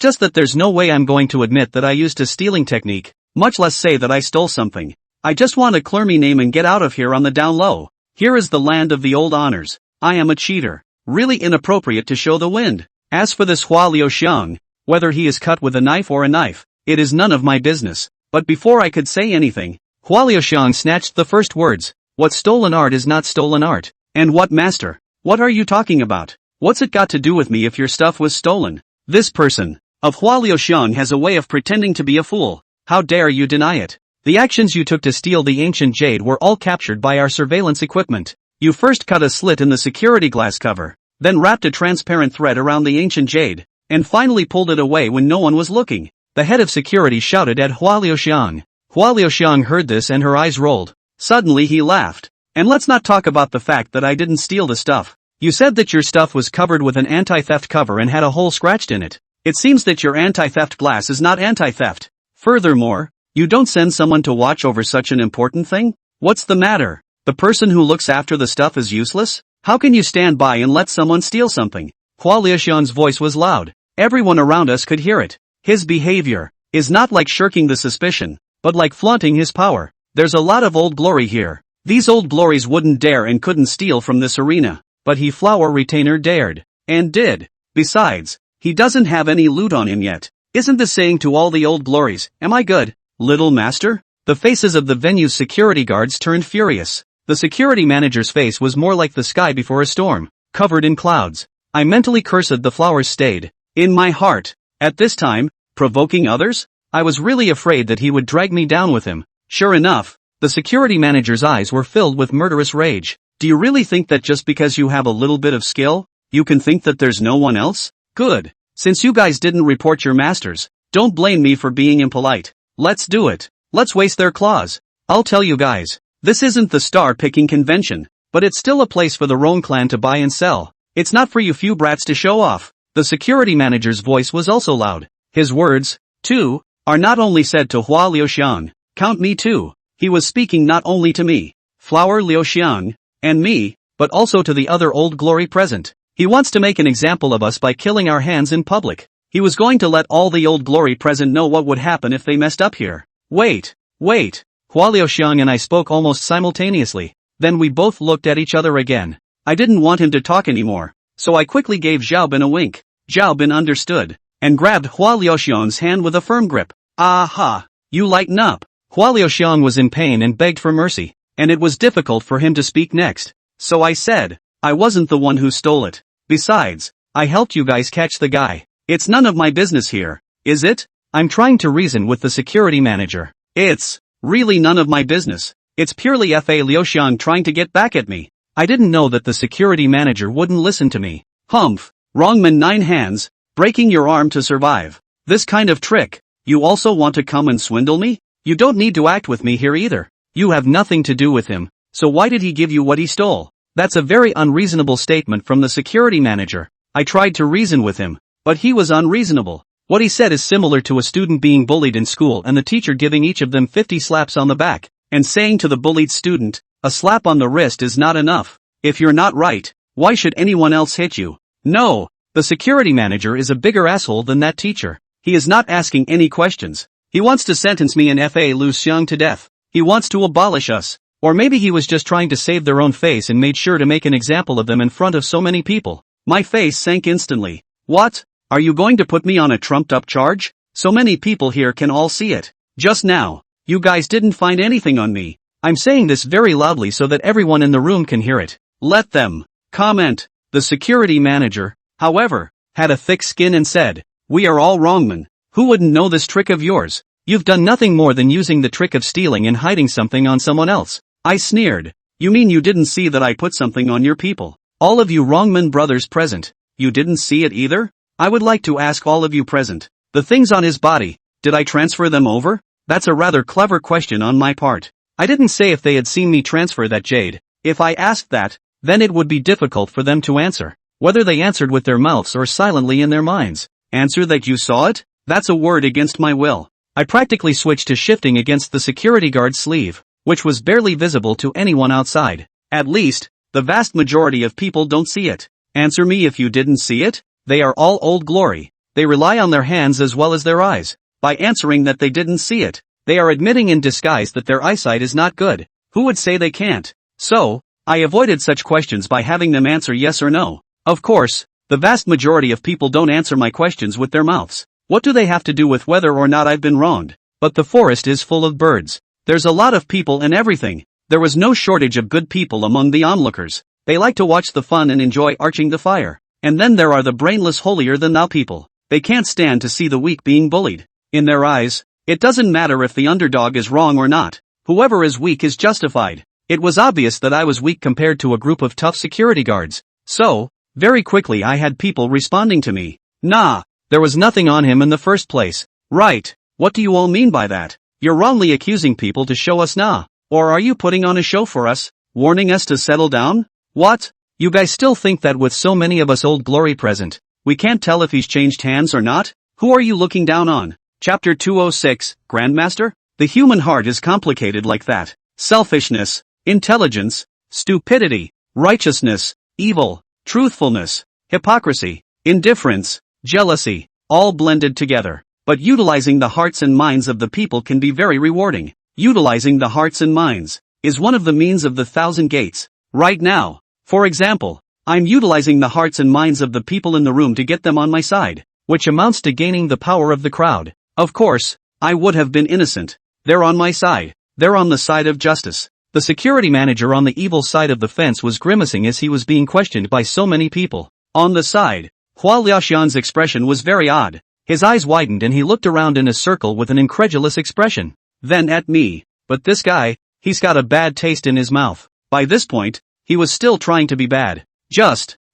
just that there's no way I'm going to admit that I used a stealing technique, much less say that I stole something. I just want to clear me name and get out of here on the down low. Here is the land of the old honors. I am a cheater. Really inappropriate to show the wind. As for this Hua Liuxiang, whether he is cut with a knife or a knife, it is none of my business. But before I could say anything, Hua Liuxiang snatched the first words. What stolen art is not stolen art. And what master? What are you talking about? What's it got to do with me if your stuff was stolen? This person of Hua Liuxiang has a way of pretending to be a fool. How dare you deny it? The actions you took to steal the ancient jade were all captured by our surveillance equipment. You first cut a slit in the security glass cover, then wrapped a transparent thread around the ancient jade, and finally pulled it away when no one was looking. The head of security shouted at Hua Liuxiang. Hua Liuxiang heard this and her eyes rolled. Suddenly he laughed. And let's not talk about the fact that I didn't steal the stuff. You said that your stuff was covered with an anti-theft cover and had a hole scratched in it. It seems that your anti-theft glass is not anti-theft. Furthermore, you don't send someone to watch over such an important thing? What's the matter? The person who looks after the stuff is useless? How can you stand by and let someone steal something? Hua Liuxiang's voice was loud. Everyone around us could hear it. His behavior is not like shirking the suspicion, but like flaunting his power. There's a lot of old glory here. These old glories wouldn't dare and couldn't steal from this arena. But he flower retainer dared. And did. Besides, he doesn't have any loot on him yet. Isn't this saying to all the old glories, am I good, little master? The faces of the venue's security guards turned furious. The security manager's face was more like the sky before a storm, covered in clouds. I mentally cursed the flowers stayed in my heart. At this time, provoking others? I was really afraid that he would drag me down with him. Sure enough, the security manager's eyes were filled with murderous rage. Do you really think that just because you have a little bit of skill, you can think that there's no one else? Good. Since you guys didn't report your masters, don't blame me for being impolite. Let's do it. Let's waste their claws. I'll tell you guys, this isn't the star-picking convention, but it's still a place for the Roan clan to buy and sell. It's not for you few brats to show off. The security manager's voice was also loud. His words, too, are not only said to Hua Liuxiang, count me too. He was speaking not only to me, Flower Liuxiang, and me, but also to the other old glory present. He wants to make an example of us by killing our hands in public. He was going to let all the old glory present know what would happen if they messed up here. Wait. Hua Liuxiang and I spoke almost simultaneously. Then we both looked at each other again. I didn't want him to talk anymore, so I quickly gave Xiaobin a wink. Xiaobin understood, and grabbed Hua Liuxiang's hand with a firm grip. Aha! You lighten up. Hua Liuxiang was in pain and begged for mercy, and it was difficult for him to speak next. So I said, I wasn't the one who stole it. Besides, I helped you guys catch the guy. It's none of my business here, is it? I'm trying to reason with the security manager. It's really none of my business. It's purely Fa Liuxiang trying to get back at me. I didn't know that the security manager wouldn't listen to me. Humph, wrongman 9 hands, breaking your arm to survive. This kind of trick. You also want to come and swindle me? You don't need to act with me here either. You have nothing to do with him, so why did he give you what he stole? That's a very unreasonable statement from the security manager. I tried to reason with him, but he was unreasonable. What he said is similar to a student being bullied in school and the teacher giving each of them 50 slaps on the back, and saying to the bullied student, a slap on the wrist is not enough. If you're not right, why should anyone else hit you? No, the security manager is a bigger asshole than that teacher. He is not asking any questions. He wants to sentence me and Fa Liuxiang to death. He wants to abolish us. Or maybe he was just trying to save their own face and made sure to make an example of them in front of so many people. My face sank instantly. What? Are you going to put me on a trumped-up charge? So many people here can all see it. Just now, you guys didn't find anything on me. I'm saying this very loudly so that everyone in the room can hear it. Let them comment. The security manager, however, had a thick skin and said, we are all wrongmen. Who wouldn't know this trick of yours? You've done nothing more than using the trick of stealing and hiding something on someone else. I sneered. You mean you didn't see that I put something on your people? All of you wrongman brothers present, you didn't see it either? I would like to ask all of you present, the things on his body, did I transfer them over? That's a rather clever question on my part. I didn't say if they had seen me transfer that jade. If I asked that, then it would be difficult for them to answer. Whether they answered with their mouths or silently in their minds. Answer that you saw it? That's a word against my will. I practically switched to shifting against the security guard's sleeve, which was barely visible to anyone outside. At least, the vast majority of people don't see it. Answer me if you didn't see it? They are all old glory. They rely on their hands as well as their eyes. By answering that they didn't see it, they are admitting in disguise that their eyesight is not good. Who would say they can't? So, I avoided such questions by having them answer yes or no. Of course, the vast majority of people don't answer my questions with their mouths. What do they have to do with whether or not I've been wronged? But the forest is full of birds. There's a lot of people and everything. There was no shortage of good people among the onlookers. They like to watch the fun and enjoy arching the fire. And then there are the brainless holier-than-thou people. They can't stand to see the weak being bullied. In their eyes, it doesn't matter if the underdog is wrong or not. Whoever is weak is justified. It was obvious that I was weak compared to a group of tough security guards. So, very quickly I had people responding to me. Nah, there was nothing on him in the first place. Right, what do you all mean by that? You're wrongly accusing people to show us nah. Or are you putting on a show for us? Warning us to settle down? What? You guys still think that with so many of us old glory present, we can't tell if he's changed hands or not? Who are you looking down on? Chapter 206, Grandmaster? The human heart is complicated like that. Selfishness, intelligence, stupidity, righteousness, evil, truthfulness, hypocrisy, indifference, jealousy, all blended together. But utilizing the hearts and minds of the people can be very rewarding. Utilizing the hearts and minds is one of the means of the thousand gates. Right now, for example, I'm utilizing the hearts and minds of the people in the room to get them on my side, which amounts to gaining the power of the crowd. Of course, I would have been innocent. They're on my side. They're on the side of justice. The security manager on the evil side of the fence was grimacing as he was being questioned by so many people. On the side, Hua Liaoxian's expression was very odd. His eyes widened and he looked around in a circle with an incredulous expression. Then at me. But this guy, he's got a bad taste in his mouth. By this point, he was still trying to be bad.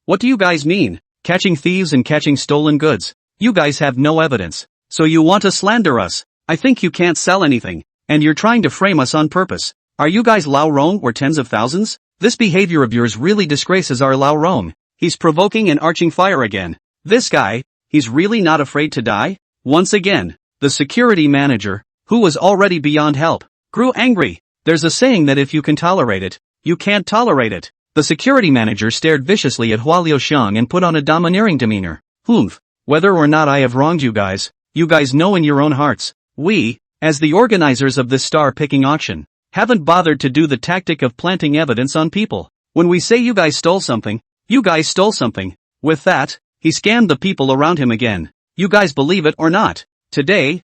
What do you guys mean? Catching thieves and catching stolen goods. You guys have no evidence. So you want to slander us? I think you can't sell anything. And you're trying to frame us on purpose. Are you guys Lao Rong or tens of thousands? This behavior of yours really disgraces our Lao Rong. He's provoking and arching fire again. This guy, he's really not afraid to die? Once again, the security manager, who was already beyond help, grew angry. There's a saying that if you can tolerate it, you can't tolerate it. The security manager stared viciously at Hua Liaoxiang and put on a domineering demeanor. Whether or not I have wronged you guys know in your own hearts. We, as the organizers of this star-picking auction, haven't bothered to do the tactic of planting evidence on people. When we say you guys stole something, you guys stole something. With that, he scammed the people around him again. You guys believe it or not. Today,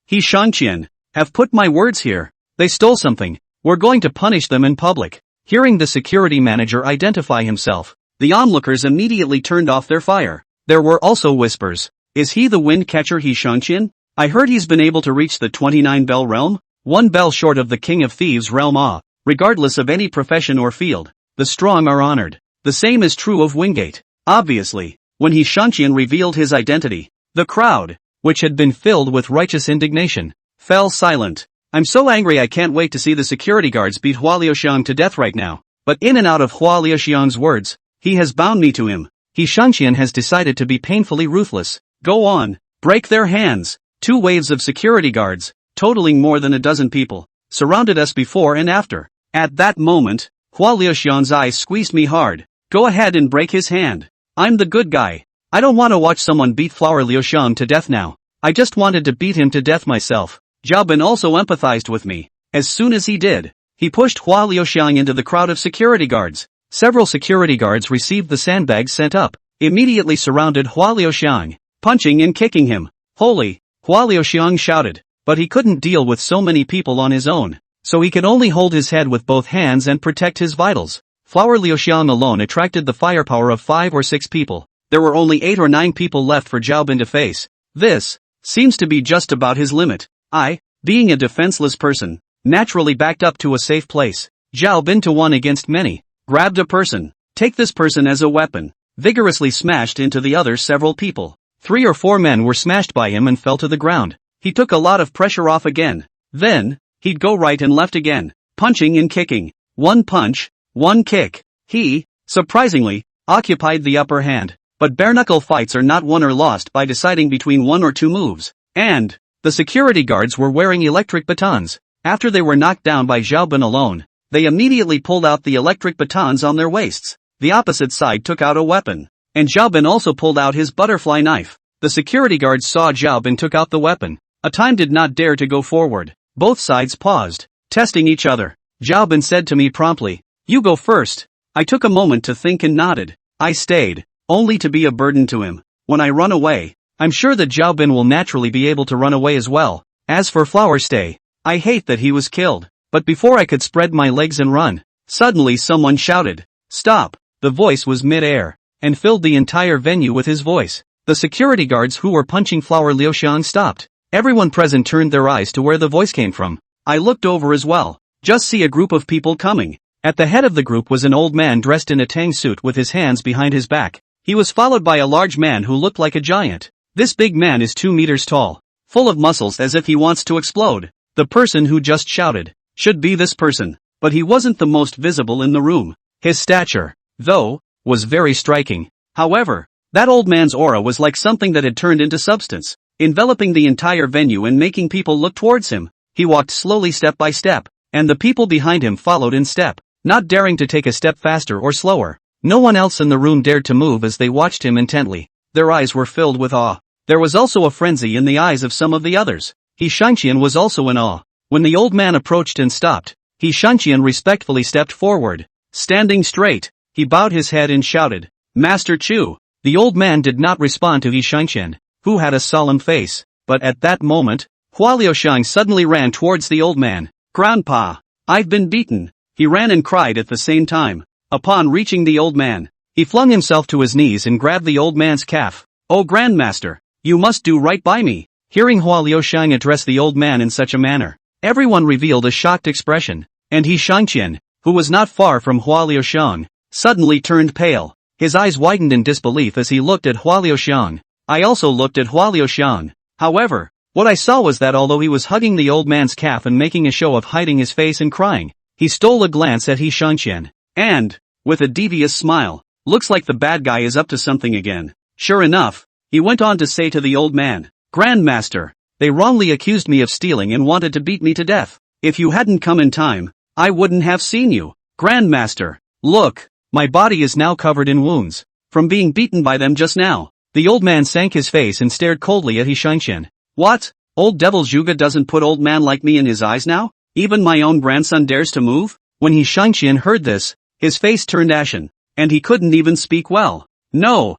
He Shangqian, have put my words here. They stole something. We're going to punish them in public. Hearing the security manager identify himself, the onlookers immediately turned off their fire. There were also whispers. Is he the wind catcher He Shangqian? I heard he's been able to reach the 29-bell realm, one bell short of the King of Thieves realm. Regardless of any profession or field, the strong are honored. The same is true of Wingate. Obviously, when He Shangqian revealed his identity, the crowd, which had been filled with righteous indignation, fell silent. I'm so angry I can't wait to see the security guards beat Hua Liaoxiang to death right now. But in and out of Hua Liaoxiang's words, he has bound me to him. He Shangqian has decided to be painfully ruthless. Go on, break their hands. 2 waves of security guards, totaling more than a dozen people, surrounded us before and after. At that moment, Hua Liaoxiang's eyes squeezed me hard. Go ahead and break his hand. I'm the good guy. I don't want to watch someone beat Flower Liaoxiang to death now. I just wanted to beat him to death myself. Zhao Bin also empathized with me. As soon as he did, he pushed Hua Liaoxiang into the crowd of security guards. Several security guards received the sandbags sent up, immediately surrounded Hua Liaoxiang, punching and kicking him. Holy! Hua Liaoxiang shouted, but he couldn't deal with so many people on his own, so he could only hold his head with both hands and protect his vitals. Flower Liaoxiang alone attracted the firepower of 5 or 6 people. There were only 8 or 9 people left for Zhao Bin to face. This seems to be just about his limit. I, being a defenseless person, naturally backed up to a safe place. Zhao Bin to 1 against many, grabbed a person, take this person as a weapon, vigorously smashed into the other several people. 3 or 4 men were smashed by him and fell to the ground. He took a lot of pressure off again. Then, he'd go right and left again, punching and kicking. 1 punch, 1 kick. He, surprisingly, occupied the upper hand. But bare-knuckle fights are not won or lost by deciding between 1 or 2 moves. And the security guards were wearing electric batons. After they were knocked down by Zhao Bin alone, they immediately pulled out the electric batons on their waists. The opposite side took out a weapon. And Zhao Bin also pulled out his butterfly knife. The security guards saw Zhao Bin took out the weapon. A time did not dare to go forward. Both sides paused, testing each other. Zhao Bin said to me promptly, "You go first." I took a moment to think and nodded. I stayed, only to be a burden to him. When I run away, I'm sure that Zhao Bin will naturally be able to run away as well. As for Flower Stay, I hate that he was killed. But before I could spread my legs and run, suddenly someone shouted, "Stop!" The voice was mid-air, and filled the entire venue with his voice. The security guards who were punching Flower Liaoxiang stopped. Everyone present turned their eyes to where the voice came from. I looked over as well. Just see a group of people coming. At the head of the group was an old man dressed in a tang suit with his hands behind his back. He was followed by a large man who looked like a giant. This big man is 2 meters tall, full of muscles as if he wants to explode. The person who just shouted should be this person, but he wasn't the most visible in the room. His stature, though, was very striking. However, that old man's aura was like something that had turned into substance, enveloping the entire venue and making people look towards him. He walked slowly step by step, and the people behind him followed in step, not daring to take a step faster or slower. No one else in the room dared to move as they watched him intently. Their eyes were filled with awe. There was also a frenzy in the eyes of some of the others. He Shangqian was also in awe. When the old man approached and stopped, He Shangqian respectfully stepped forward. Standing straight, he bowed his head and shouted, "Master Chu." The old man did not respond to He Shangqian, who had a solemn face, but at that moment, Hua Liusheng suddenly ran towards the old man. "Grandpa, I've been beaten." He ran and cried at the same time. Upon reaching the old man, he flung himself to his knees and grabbed the old man's calf. "Oh Grandmaster, you must do right by me." Hearing Hua Liusheng address the old man in such a manner, everyone revealed a shocked expression, and He Shangqian, who was not far from Hua Liusheng, suddenly turned pale. His eyes widened in disbelief as he looked at Hua Liusheng. I also looked at Hua Liusheng. However, what I saw was that although he was hugging the old man's calf and making a show of hiding his face and crying, he stole a glance at He Shangqian, and, with a devious smile, "Looks like the bad guy is up to something again." Sure enough, he went on to say to the old man, "Grandmaster, they wrongly accused me of stealing and wanted to beat me to death. If you hadn't come in time, I wouldn't have seen you. Grandmaster, look, my body is now covered in wounds, from being beaten by them just now." The old man sank his face and stared coldly at He Shangqian. "What? Old devil Zhuge doesn't put old man like me in his eyes now? Even my own grandson dares to move?" When He Shangqian heard this, his face turned ashen, and he couldn't even speak well. No,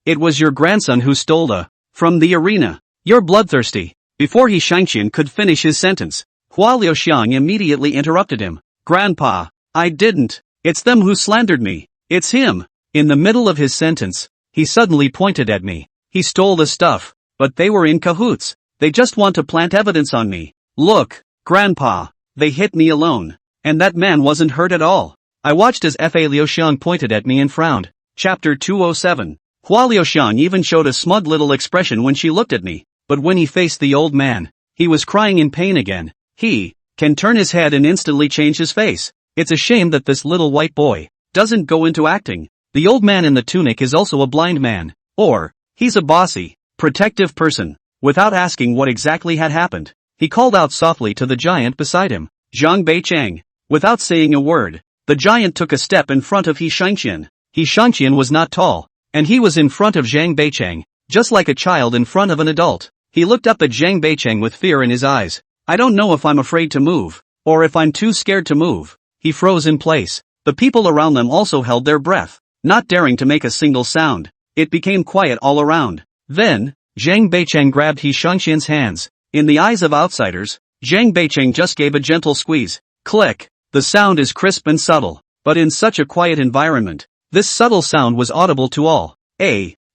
it was your grandson who stole from the arena. You're bloodthirsty." Before He Shangqian could finish his sentence, Hua Liusheng immediately interrupted him. "Grandpa, I didn't. It's them who slandered me. It's him." In the middle of his sentence, he suddenly pointed at me. "He stole the stuff, but they were in cahoots. They just want to plant evidence on me. Look, Grandpa, they hit me alone. And that man wasn't hurt at all." I watched as Fa Liusheng pointed at me and frowned. Chapter 207. Hua Liusheng even showed a smug little expression when she looked at me, but when he faced the old man, he was crying in pain again. He can turn his head and instantly change his face. It's a shame that this little white boy doesn't go into acting. The old man in the tunic is also a blind man, or he's a bossy, protective person. Without asking what exactly had happened, he called out softly to the giant beside him, "Zhang Beicheng." Without saying a word, the giant took a step in front of He Shangqian. He Shangqian was not tall, and he was in front of Zhang Beicheng, just like a child in front of an adult. He looked up at Zhang Beicheng with fear in his eyes. "I don't know if I'm afraid to move, or if I'm too scared to move." He froze in place. The people around them also held their breath, not daring to make a single sound. It became quiet all around. Then, Zhang Beicheng grabbed He Shangqian's hands. In the eyes of outsiders, Zhang Beicheng just gave a gentle squeeze. Click. The sound is crisp and subtle, but in such a quiet environment, this subtle sound was audible to all.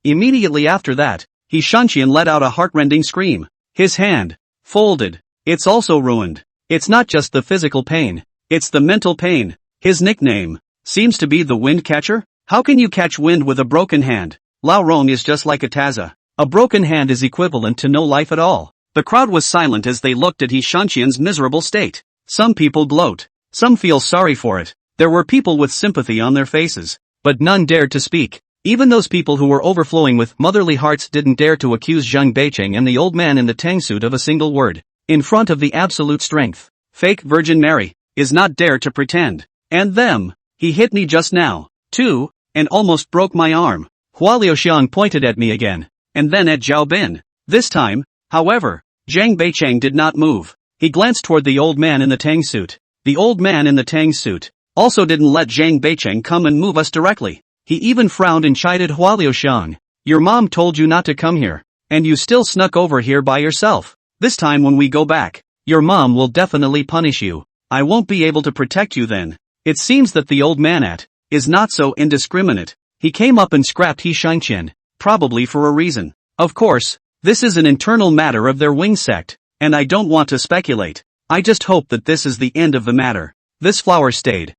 Immediately after that, He Shangqian let out a heartrending scream. His hand folded. It's also ruined. It's not just the physical pain, it's the mental pain. His nickname seems to be the wind catcher. How can you catch wind with a broken hand? Lao Rong is just like a taza. A broken hand is equivalent to no life at all. The crowd was silent as they looked at He Shangqian's miserable state. Some people gloat. Some feel sorry for it. There were people with sympathy on their faces, but none dared to speak. Even those people who were overflowing with motherly hearts didn't dare to accuse Zhang Beicheng and the old man in the tang suit of a single word. In front of the absolute strength, fake Virgin Mary, is not dare to pretend. And them, he hit me just now, too, and almost broke my arm. Hua Liusheng pointed at me again, and then at Zhao Bin. This time, however, Zhang Beicheng did not move. He glanced toward the old man in the tang suit. The old man in the tang suit also didn't let Zhang Beicheng come and move us directly. He even frowned and chided Hua Liusheng. "Your mom told you not to come here, and you still snuck over here by yourself. This time when we go back, your mom will definitely punish you. I won't be able to protect you then." It seems that the old man is not so indiscriminate. He came up and scrapped He Shangqian, probably for a reason. Of course, this is an internal matter of their wing sect, and I don't want to speculate. I just hope that this is the end of the matter. This flower stayed.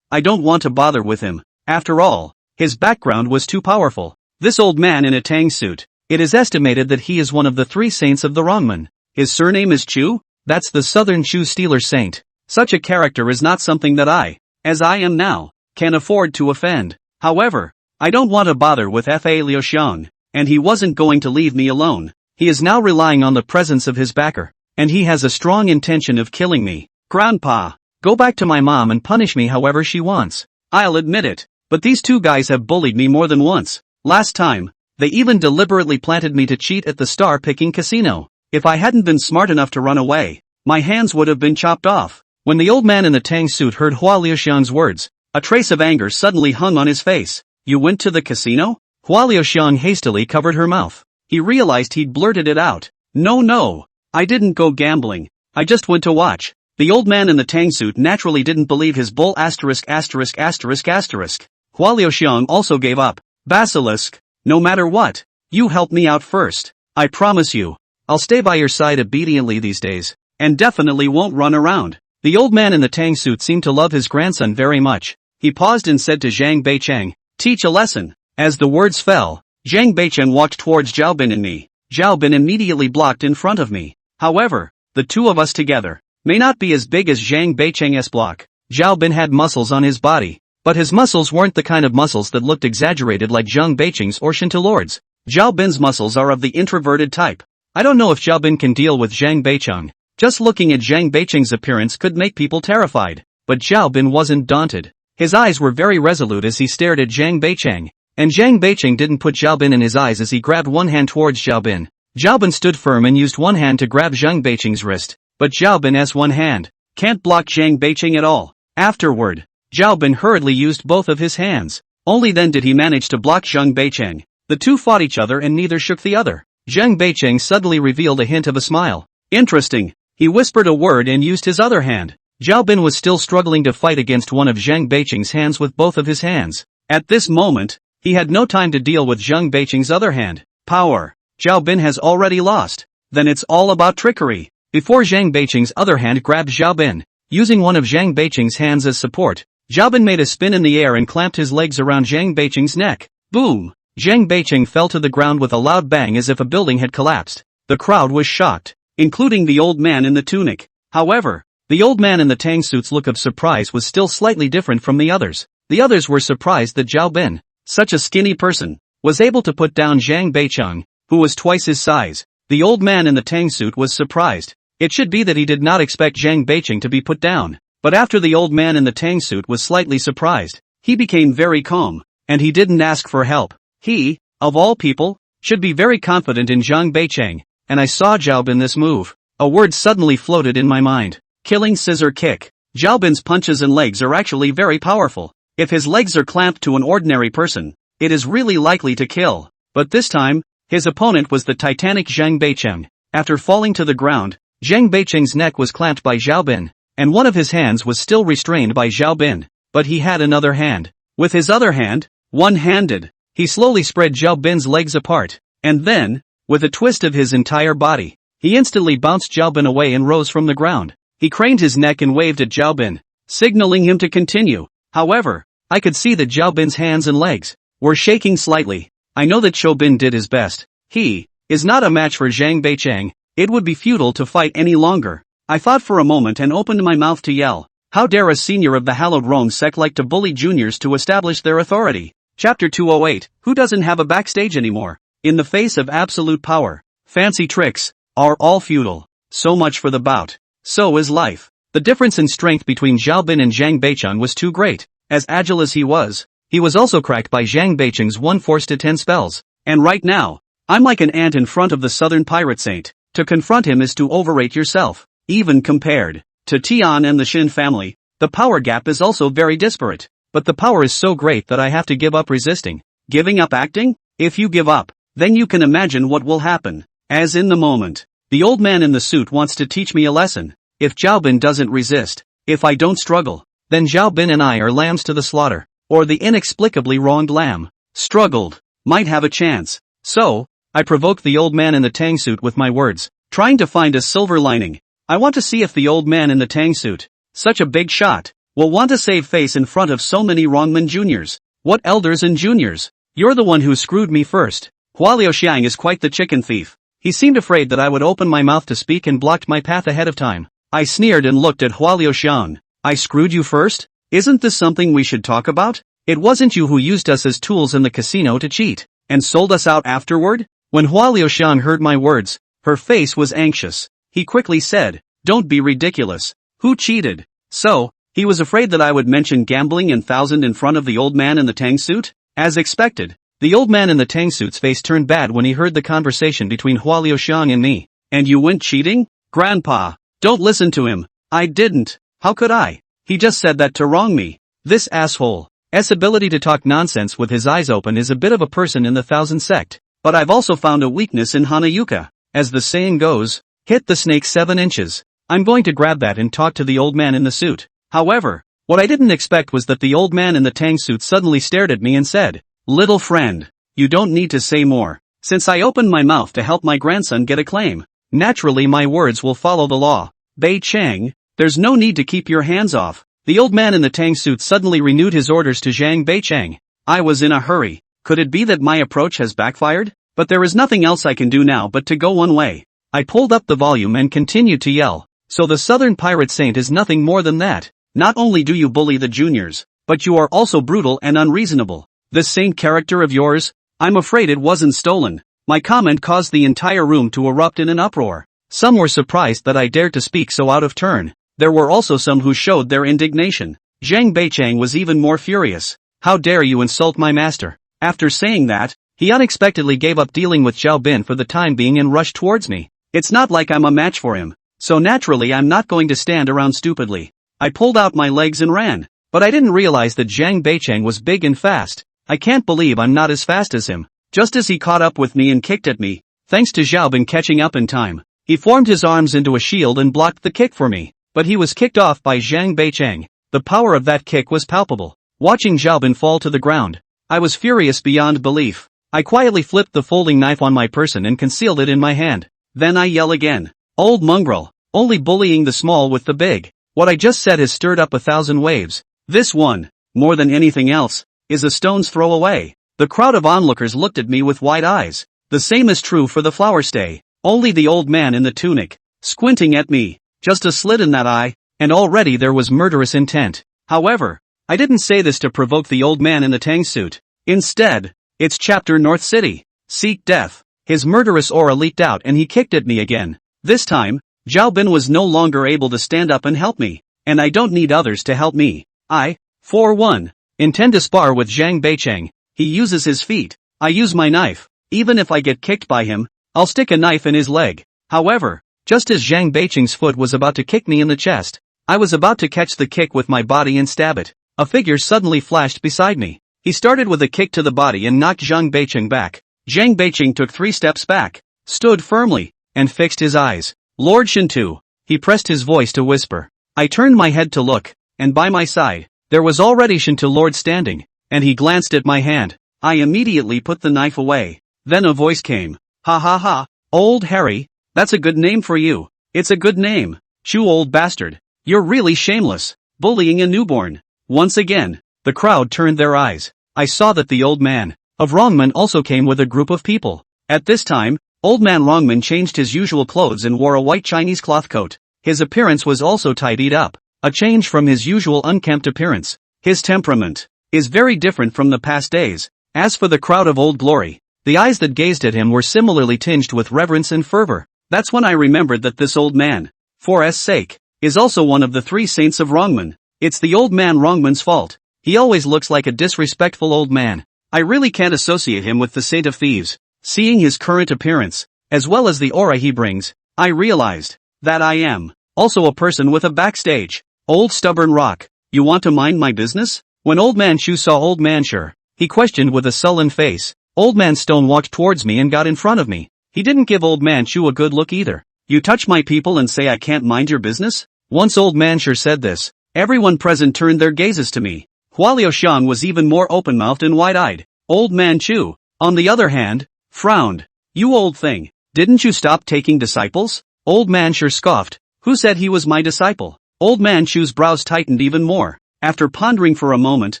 I don't want to bother with him. After all, his background was too powerful. This old man in a tang suit, it is estimated that he is one of the 3 saints of the Rongmen. His surname is Chu? That's the southern shoe stealer saint. Such a character is not something that I, as I am now, can afford to offend. However, I don't want to bother with Fa Liusheng, and he wasn't going to leave me alone. He is now relying on the presence of his backer, and he has a strong intention of killing me. "Grandpa, go back to my mom and punish me however she wants. I'll admit it, but these 2 guys have bullied me more than once. Last time, they even deliberately planted me to cheat at the star-picking casino. If I hadn't been smart enough to run away, my hands would have been chopped off. When the old man in the tang suit heard Hua Liuxiang's words, a trace of anger suddenly hung on his face. You went to the casino? Hua Liuxiang hastily covered her mouth. He realized he'd blurted it out. No, I didn't go gambling. I just went to watch. The old man in the tang suit naturally didn't believe his bull ********. Hua Liuxiang also gave up. Basilisk, no matter what, you help me out first. I promise you, I'll stay by your side obediently these days, and definitely won't run around. The old man in the tang suit seemed to love his grandson very much. He paused and said to Zhang Beicheng, teach a lesson. As the words fell, Zhang Beicheng walked towards Zhao Bin and me. Zhao Bin immediately blocked in front of me. However, the two of us together may not be as big as Zhang Beicheng's block. Zhao Bin had muscles on his body, but his muscles weren't the kind of muscles that looked exaggerated like Zhang Beicheng's or Shintalord's. Zhao Bin's muscles are of the introverted type. I don't know if Zhao Bin can deal with Zhang Beicheng. Just looking at Zhang Beicheng's appearance could make people terrified, but Zhao Bin wasn't daunted. His eyes were very resolute as he stared at Zhang Beicheng, and Zhang Beicheng didn't put Zhao Bin in his eyes as he grabbed one hand towards Zhao Bin. Zhao Bin stood firm and used one hand to grab Zhang Beicheng's wrist, but Zhao Bin has one hand. Can't block Zhang Beicheng at all. Afterward, Zhao Bin hurriedly used both of his hands. Only then did he manage to block Zhang Beicheng. The two fought each other and neither shook the other. Zhang Beicheng suddenly revealed a hint of a smile. Interesting. He whispered a word and used his other hand. Zhao Bin was still struggling to fight against one of Zhang Beicheng's hands with both of his hands. At this moment, he had no time to deal with Zhang Beicheng's other hand. Power. Zhao Bin has already lost. Then it's all about trickery. Before Zhang Beicheng's other hand grabbed Zhao Bin, using one of Zhang Beicheng's hands as support, Zhao Bin made a spin in the air and clamped his legs around Zhang Beicheng's neck. Boom! Zhang Beicheng fell to the ground with a loud bang as if a building had collapsed. The crowd was shocked, including the old man in the tunic. However, the old man in the tang suit's look of surprise was still slightly different from the others. The others were surprised that Zhao Bin, such a skinny person, was able to put down Zhang Beicheng, who was twice his size. The old man in the tang suit was surprised. It should be that he did not expect Zhang Beicheng to be put down. But after the old man in the tang suit was slightly surprised, he became very calm, and he didn't ask for help. He, of all people, should be very confident in Zhang Beicheng, and I saw Zhao Bin this move. A word suddenly floated in my mind. Killing scissor kick. Zhao Bin's punches and legs are actually very powerful. If his legs are clamped to an ordinary person, it is really likely to kill. But this time, his opponent was the titanic Zhang Beicheng. After falling to the ground, Zhang Beicheng's neck was clamped by Zhao Bin, and one of his hands was still restrained by Zhao Bin. But he had another hand. With his other hand, one-handed, he slowly spread Zhao Bin's legs apart, and then, with a twist of his entire body, he instantly bounced Zhao Bin away and rose from the ground. He craned his neck and waved at Zhao Bin, signaling him to continue. However, I could see that Zhao Bin's hands and legs were shaking slightly. I know that Zhao Bin did his best. He is not a match for Zhang Beicheng. It would be futile to fight any longer. I thought for a moment and opened my mouth to yell. How dare a senior of the hallowed Rome sect like to bully juniors to establish their authority? Chapter 208, Who doesn't have a backstage anymore? In the face of absolute power, fancy tricks are all futile. So much for the bout. So is life. The difference in strength between Zhao Bin and Zhang Beicheng was too great. As agile as he was also cracked by Zhang Beicheng's 1/4 to 10 spells. And right now, I'm like an ant in front of the southern pirate saint. To confront him is to overrate yourself. Even compared to Tian and the Shin family, the power gap is also very disparate. But the power is so great that I have to give up resisting. Giving up acting? If you give up, then you can imagine what will happen. As in the moment, the old man in the suit wants to teach me a lesson. If Zhao Bin doesn't resist, if I don't struggle, then Zhao Bin and I are lambs to the slaughter. Or the inexplicably wronged lamb, struggled, might have a chance. So, I provoked the old man in the tang suit with my words, trying to find a silver lining. I want to see if the old man in the tang suit, such a big shot, will want to save face in front of so many wrongmen juniors. What elders and juniors? You're the one who screwed me first. Hua Liuxiang is quite the chicken thief. He seemed afraid that I would open my mouth to speak and blocked my path ahead of time. I sneered and looked at Hua Liuxiang. I screwed you first? Isn't this something we should talk about? It wasn't you who used us as tools in the casino to cheat, and sold us out afterward? When Hua Liuxiang heard my words, her face was anxious. He quickly said, Don't be ridiculous. Who cheated? So, he was afraid that I would mention gambling and thousand in front of the old man in the tang suit? As expected, the old man in the tang suit's face turned bad when he heard the conversation between Hua Liuxiang and me. And you went cheating? Grandpa, don't listen to him. I didn't. How could I? He just said that to wrong me. This asshole's ability to talk nonsense with his eyes open is a bit of a person in the thousand sect. But I've also found a weakness in Hanayuka. As the saying goes, hit the snake 7 inches. I'm going to grab that and talk to the old man in the suit. However, what I didn't expect was that the old man in the tang suit suddenly stared at me and said, "Little friend, you don't need to say more. Since I opened my mouth to help my grandson get a claim, naturally my words will follow the law. Bei Chang, there's no need to keep your hands off." The old man in the tang suit suddenly renewed his orders to Zhang Beichang. I was in a hurry. Could it be that my approach has backfired? But there is nothing else I can do now but to go one way. I pulled up the volume and continued to yell. So the Southern Pirate Saint is nothing more than that. Not only do you bully the juniors, but you are also brutal and unreasonable. This saint character of yours? I'm afraid it wasn't stolen. My comment caused the entire room to erupt in an uproar. Some were surprised that I dared to speak so out of turn. There were also some who showed their indignation. Zhang Beichang was even more furious. How dare you insult my master? After saying that, he unexpectedly gave up dealing with Zhao Bin for the time being and rushed towards me. It's not like I'm a match for him. So naturally I'm not going to stand around stupidly. I pulled out my legs and ran. But I didn't realize that Zhang Beichang was big and fast. I can't believe I'm not as fast as him. Just as he caught up with me and kicked at me, thanks to Zhao Bin catching up in time, he formed his arms into a shield and blocked the kick for me. But he was kicked off by Zhang Beichang. The power of that kick was palpable. Watching Zhao Bin fall to the ground, I was furious beyond belief. I quietly flipped the folding knife on my person and concealed it in my hand. Then I yell again. Old mongrel, only bullying the small with the big. What I just said has stirred up 1,000 waves. This one, more than anything else, is a stone's throw away. The crowd of onlookers looked at me with wide eyes. The same is true for the flower stay. Only the old man in the tunic, squinting at me. Just a slit in that eye, and already there was murderous intent. However, I didn't say this to provoke the old man in the tang suit. Instead, it's chapter North City. Seek death. His murderous aura leaked out and he kicked at me again. This time, Zhao Bin was no longer able to stand up and help me. And I don't need others to help me. I, for one, intend to spar with Zhang Beichang. He uses his feet. I use my knife. Even if I get kicked by him, I'll stick a knife in his leg. However, just as Zhang Beichang's foot was about to kick me in the chest, I was about to catch the kick with my body and stab it. A figure suddenly flashed beside me. He started with a kick to the body and knocked Zhang Beichang back. Zhang Beichang took 3 steps back, stood firmly, and fixed his eyes. Lord Shintu. He pressed his voice to whisper. I turned my head to look, and by my side, there was already Shintu Lord standing, and he glanced at my hand. I immediately put the knife away. Then a voice came. Ha ha ha, old Harry. That's a good name for you. It's a good name. Shoo old bastard. You're really shameless. Bullying a newborn. Once again, the crowd turned their eyes. I saw that the old man of Rongman also came with a group of people. At this time, old man Rongman changed his usual clothes and wore a white Chinese cloth coat. His appearance was also tidied up. A change from his usual unkempt appearance. His temperament is very different from the past days. As for the crowd of Old Glory, the eyes that gazed at him were similarly tinged with reverence and fervor. That's when I remembered that this old man, for S sake, is also one of the 3 saints of Rongman. It's the old man Rongman's fault. He always looks like a disrespectful old man. I really can't associate him with the Saint of Thieves. Seeing his current appearance, as well as the aura he brings, I realized that I am also a person with a backstage. Old stubborn rock, you want to mind my business? When Old Man Shu saw Old Man Sure, he questioned with a sullen face. Old Man Stone walked towards me and got in front of me. He didn't give Old Man Shu a good look either. You touch my people and say I can't mind your business? Once Old Man Sure said this, everyone present turned their gazes to me. Hua Liuxiang was even more open-mouthed and wide-eyed. Old Man Chu, on the other hand, frowned. You old thing, didn't you stop taking disciples? Old Man Sure scoffed. Who said he was my disciple? Old Man Chu's brows tightened even more. After pondering for a moment,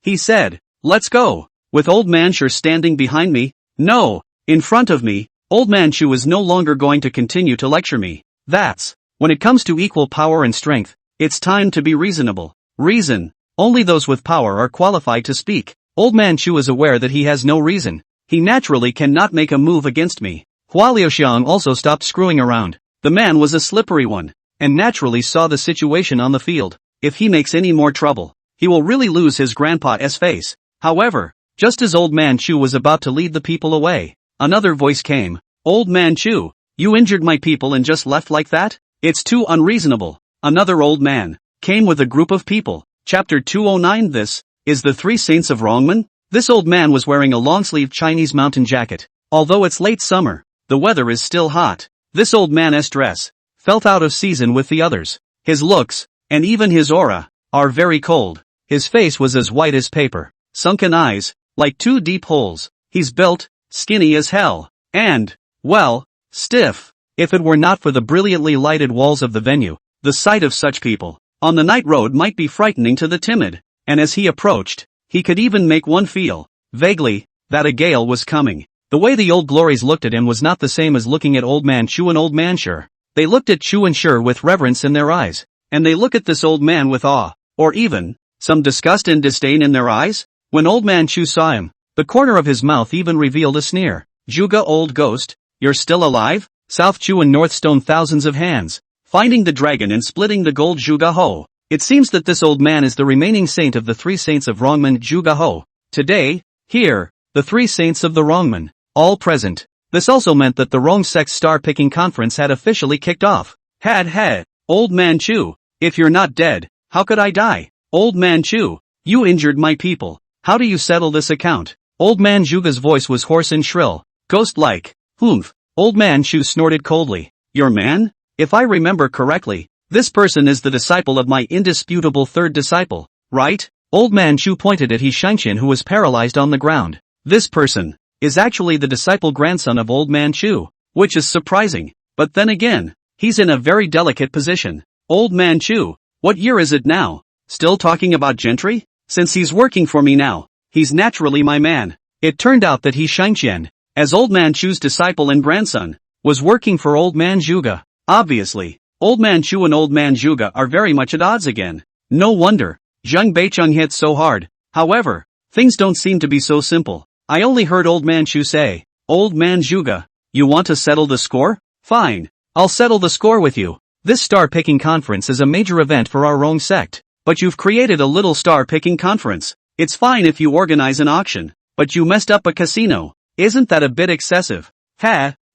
he said, let's go. With Old Man Sure standing behind me, no, in front of me, Old Man Chu is no longer going to continue to lecture me. That's, when it comes to equal power and strength, it's time to be reasonable. Reason. Only those with power are qualified to speak. Old Man Chu is aware that he has no reason. He naturally cannot make a move against me. Hua Liuxiang also stopped screwing around. The man was a slippery one, and naturally saw the situation on the field. If he makes any more trouble, he will really lose his grandpa's face. However, just as Old Man Chu was about to lead the people away, another voice came. Old Man Chu, You injured my people and just left like that? It's too unreasonable. Another old man came with a group of people. Chapter 209. This is the Three Saints of Rongmen. This old man was wearing a long-sleeved Chinese mountain jacket. Although it's late summer, the weather is still hot. This old man's dress felt out of season with the others. His looks, and even his aura, are very cold. His face was as white as paper. Sunken eyes, like two deep holes. He's built, skinny as hell, and, well, stiff. If it were not for the brilliantly lighted walls of the venue, the sight of such people on the night road might be frightening to the timid, and as he approached, he could even make one feel, vaguely, that a gale was coming. The way the old glories looked at him was not the same as looking at Old Man Chu and Old Man Sure. They looked at Chu and Sure with reverence in their eyes, and they look at this old man with awe, or even, some disgust and disdain in their eyes. When Old Man Chu saw him, the corner of his mouth even revealed a sneer. Juga, old ghost, you're still alive? South Chu and North Stone thousands of hands, finding the dragon and splitting the gold Juga Ho. It seems that this old man is the remaining saint of the Three Saints of Rongmen Juga Ho. Today, here, the Three Saints of the Rongmen, all present. This also meant that the Rong Sect's star-picking conference had officially kicked off. Had, Old Man Chu, if you're not dead, how could I die? Old Man Chu, you injured my people. How do you settle this account? Old Man Juga's voice was hoarse and shrill, ghost-like. Humph. Old Man Chu snorted coldly. Your man? If I remember correctly, this person is the disciple of my indisputable third disciple, right? Old Man Chu pointed at He Shangqian, who was paralyzed on the ground. This person is actually the disciple grandson of Old Man Chu, which is surprising, but then again, he's in a very delicate position. Old Man Chu, what year is it now? Still talking about gentry? Since he's working for me now, he's naturally my man. It turned out that He Shangqian, as Old Man Chu's disciple and grandson, was working for Old Man Juga. Obviously, Old Man Chu and Old Man Juga are very much at odds again. No wonder Zheng Beicheng hit so hard. However, things don't seem to be so simple. I only heard Old Man Chu say, Old Man Juga, you want to settle the score? Fine, I'll settle the score with you. This star-picking conference is a major event for our Rong sect, but you've created a little star-picking conference. It's fine if you organize an auction, but you messed up a casino. Isn't that a bit excessive?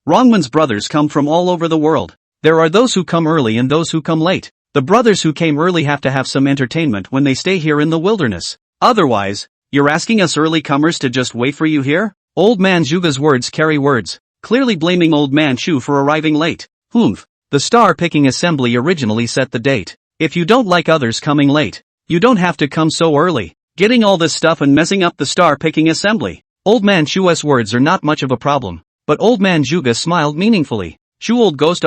Rongmen's brothers come from all over the world. There are those who come early and those who come late. The brothers who came early have to have some entertainment when they stay here in the wilderness. Otherwise, you're asking us early comers to just wait for you here? Old Man Juga's words carry words, clearly blaming Old Man Chu for arriving late. Humph. The star-picking assembly originally set the date. If you don't like others coming late, you don't have to come so early. Getting all this stuff and messing up the star-picking assembly. Old Man Chu's words are not much of a problem, but Old Man Juga smiled meaningfully. Chu old ghost,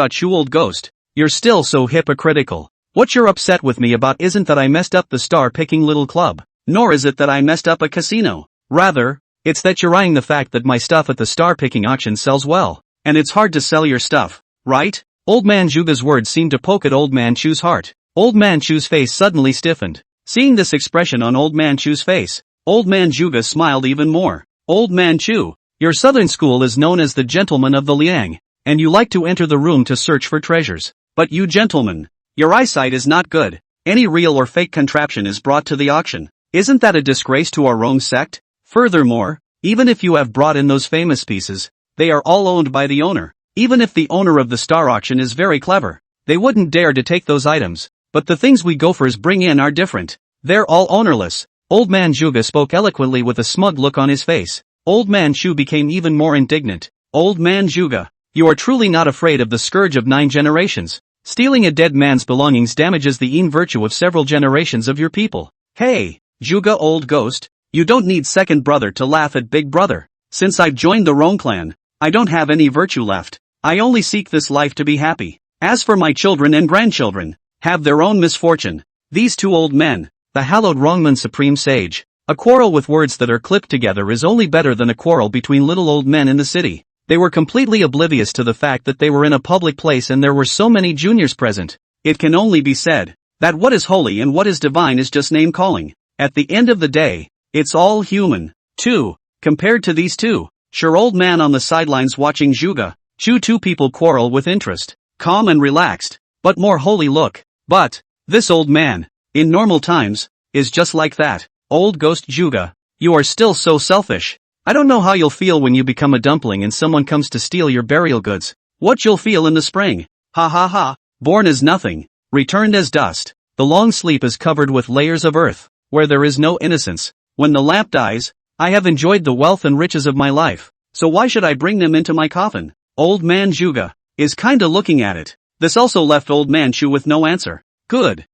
you're still so hypocritical. What you're upset with me about isn't that I messed up the star-picking little club, nor is it that I messed up a casino. Rather, it's that you're eyeing the fact that my stuff at the star-picking auction sells well, and it's hard to sell your stuff, right? Old Man Juga's words seemed to poke at Old Man Chu's heart. Old Man Chu's face suddenly stiffened. Seeing this expression on Old Man Chu's face, Old Man Juga smiled even more. Old Man Chu, your southern school is known as the Gentleman of the Liang, and you like to enter the room to search for treasures. But you gentlemen, your eyesight is not good. Any real or fake contraption is brought to the auction. Isn't that a disgrace to our Rong sect? Furthermore, even if you have brought in those famous pieces, they are all owned by the owner. Even if the owner of the star auction is very clever, they wouldn't dare to take those items. But the things we gophers bring in are different. They're all ownerless. Old Man Juga spoke eloquently with a smug look on his face. Old Man Chu became even more indignant. Old Man Juga, you are truly not afraid of the scourge of 9 generations. Stealing a dead man's belongings damages the virtue of several generations of your people. Hey, Juga old ghost, you don't need second brother to laugh at big brother. Since I've joined the Rong clan, I don't have any virtue left. I only seek this life to be happy. As for my children and grandchildren, have their own misfortune. These two old men, the hallowed Rongmen supreme sage. A quarrel with words that are clipped together is only better than a quarrel between little old men in the city. They were completely oblivious to the fact that they were in a public place and there were so many juniors present. It can only be said that what is holy and what is divine is just name-calling. At the end of the day, it's all human, too. Compared to these two, sure old man on the sidelines watching Juga, Chu two people quarrel with interest, calm and relaxed, but more holy look. But, this old man, in normal times, is just like that. Old ghost Juga, you are still so selfish. I don't know how you'll feel when you become a dumpling and someone comes to steal your burial goods. What you'll feel in the spring. Ha ha ha. Born as nothing, returned as dust. The long sleep is covered with layers of earth, where there is no innocence. When the lamp dies, I have enjoyed the wealth and riches of my life, so why should I bring them into my coffin? Old man Juga is kinda looking at it. This also left Old Man Chu with no answer. Good.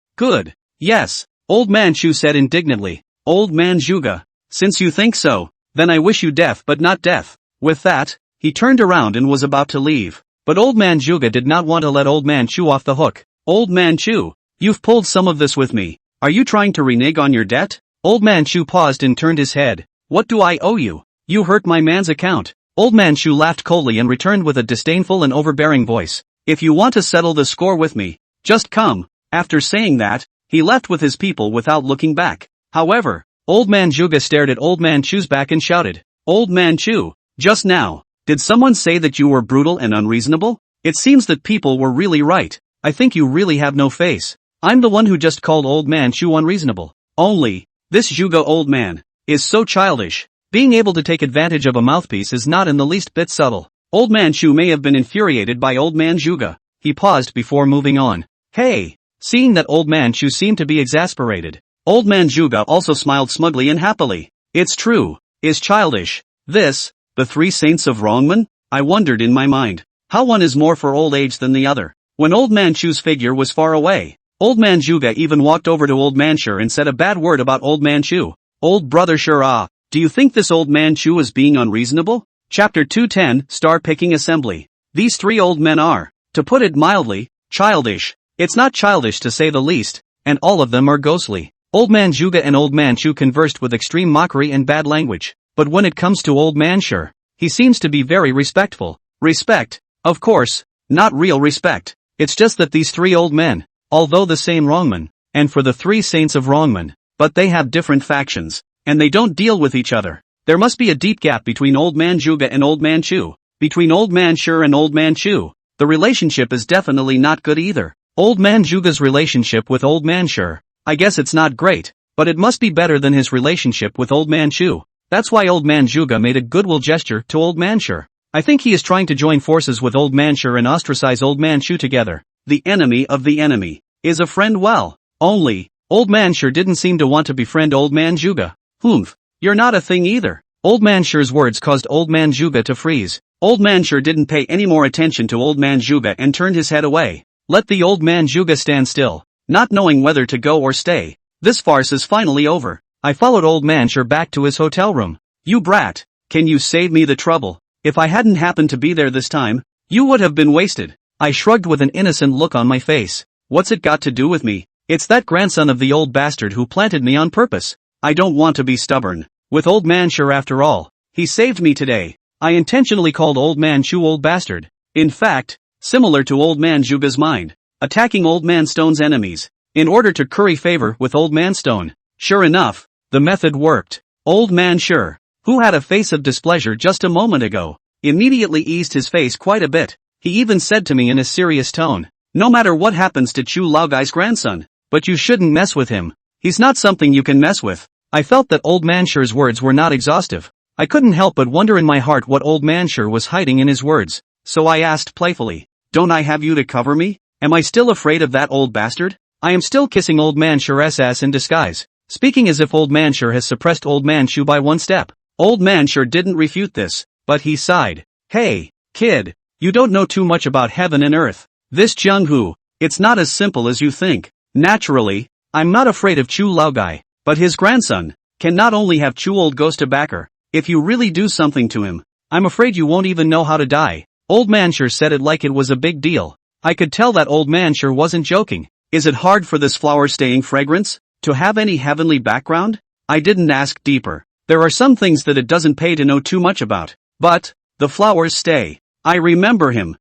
Yes, Old Man Chu said indignantly. Old man Juga, since you think so, then I wish you death but not death. With that, he turned around and was about to leave. But Old Man Juga did not want to let Old Man Chu off the hook. Old Man Chu, you've pulled some of this with me. Are you trying to renege on your debt? Old Man Chu paused and turned his head. What do I owe you? You hurt my man's account. Old Man Chu laughed coldly and returned with a disdainful and overbearing voice. If you want to settle the score with me, just come. After saying that, he left with his people without looking back. However, Old Man Juga stared at Old Man Chu's back and shouted, Old Man Chu, just now, did someone say that you were brutal and unreasonable? It seems that people were really right. I think you really have no face. I'm the one who just called Old Man Chu unreasonable. Only, this Juga old man is so childish. Being able to take advantage of a mouthpiece is not in the least bit subtle. Old Man Chu may have been infuriated by Old Man Juga. He paused before moving on. Hey! Seeing that Old Man Chu seemed to be exasperated, Old Man Juga also smiled smugly and happily. It's true, is childish. This, the three saints of Rongmen? I wondered in my mind, how one is more for old age than the other. When Old Man Chu's figure was far away, Old Man Juga even walked over to Old Man Sure and said a bad word about Old Man Chu. Old brother Sure, do you think this Old Man Chu is being unreasonable? Chapter 210, Star Picking Assembly. These three old men are, to put it mildly, childish. It's not childish to say the least, and all of them are ghostly. Old Man Juga and Old Man Chu conversed with extreme mockery and bad language, but when it comes to Old Man Sure, he seems to be very respectful. Respect, of course, not real respect. It's just that these three old men, although the same Rongmen, and for the three saints of Rongmen, but they have different factions, and they don't deal with each other. There must be a deep gap between Old Man Juga and Old Man Chu. Between Old Man Sure and Old Man Chu, the relationship is definitely not good either. Old Man Juga's relationship with Old Man Sure, I guess it's not great, but it must be better than his relationship with Old Man Chu. That's why Old Man Juga made a goodwill gesture to Old Man Sure. I think he is trying to join forces with Old Man Sure and ostracize Old Man Chu together. The enemy of the enemy is a friend. Well, only, Old Man Sure didn't seem to want to befriend Old Man Juga. Humph, you're not a thing either. Old Man Sure's words caused Old Man Juga to freeze. Old Man Sure didn't pay any more attention to Old Man Juga and turned his head away. Let the Old Man Juga stand still, not knowing whether to go or stay. This farce is finally over. I followed Old Man Sure back to his hotel room. You brat, can you save me the trouble? If I hadn't happened to be there this time, you would have been wasted. I shrugged with an innocent look on my face. What's it got to do with me? It's that grandson of the old bastard who planted me on purpose. I don't want to be stubborn with Old Man Sure after all. He saved me today. I intentionally called Old Man Chu old bastard. In fact, similar to Old Man Juga's mind, attacking Old Man Stone's enemies, in order to curry favor with Old Man Stone. Sure enough, the method worked. Old Man Sure, who had a face of displeasure just a moment ago, immediately eased his face quite a bit. He even said to me in a serious tone, no matter what happens to Chu Laogai's grandson, but you shouldn't mess with him. He's not something you can mess with. I felt that Old Man Sure's words were not exhaustive. I couldn't help but wonder in my heart what Old Man Sure was hiding in his words, so I asked playfully, don't I have you to cover me? Am I still afraid of that old bastard? I am still kissing Old Man Sure's ass in disguise, speaking as if Old Man Sure has suppressed Old Man Chu by one step. Old Man Sure didn't refute this, but he sighed. Hey, kid, you don't know too much about heaven and earth. This Jiang-hu, it's not as simple as you think. Naturally, I'm not afraid of Chu Laogai, but his grandson can not only have Chu old ghost to backer. If you really do something to him, I'm afraid you won't even know how to die. Old Man Sure said it like it was a big deal. I could tell that Old Man Sure wasn't joking. Is it hard for this flower staying fragrance to have any heavenly background? I didn't ask deeper. There are some things that it doesn't pay to know too much about. But the flowers stay. I remember him.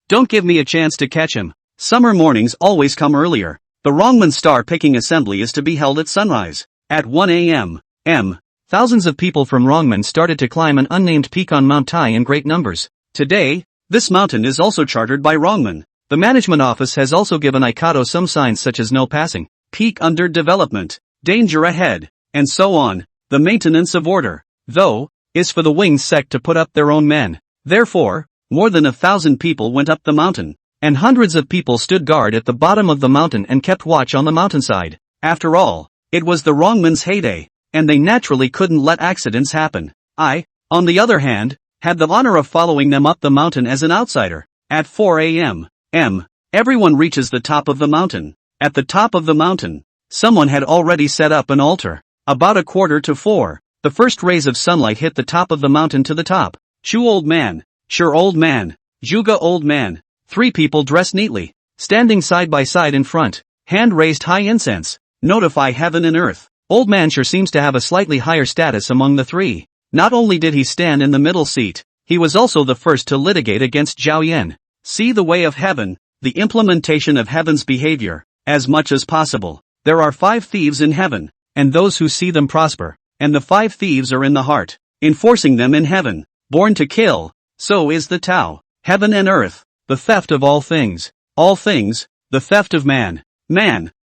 Don't give me a chance to catch him. Summer mornings always come earlier. The Rongmen Star Picking Assembly is to be held at sunrise. At 1 a.m. Thousands of people from Rongmen started to climb an unnamed peak on Mount Tai in great numbers. Today, this mountain is also chartered by Rongmen. The management office has also given Ikato some signs such as no passing, peak under development, danger ahead, and so on. The maintenance of order, though, is for the winged sect to put up their own men. Therefore, more than 1,000 people went up the mountain, and hundreds of people stood guard at the bottom of the mountain and kept watch on the mountainside. After all, it was the wrongman's heyday, and they naturally couldn't let accidents happen. I, on the other hand, had the honor of following them up the mountain as an outsider. At 4 a.m., everyone reaches the top of the mountain. At the top of the mountain, someone had already set up an altar. About 3:45, the first rays of sunlight hit the top of the mountain to the top. Chu old man, Sure old man, Juga old man. 3 people dressed neatly, standing side by side in front, hand raised high incense. Notify heaven and earth. Old man sure seems to have a slightly higher status among the 3. Not only did he stand in the middle seat, he was also the first to litigate against Zhao Yan. See the way of heaven, the implementation of heaven's behavior, as much as possible. There are 5 thieves in heaven, and those who see them prosper, and the 5 thieves are in the heart, enforcing them in heaven, born to kill. So is the Tao, heaven and earth, the theft of all things, the theft of man,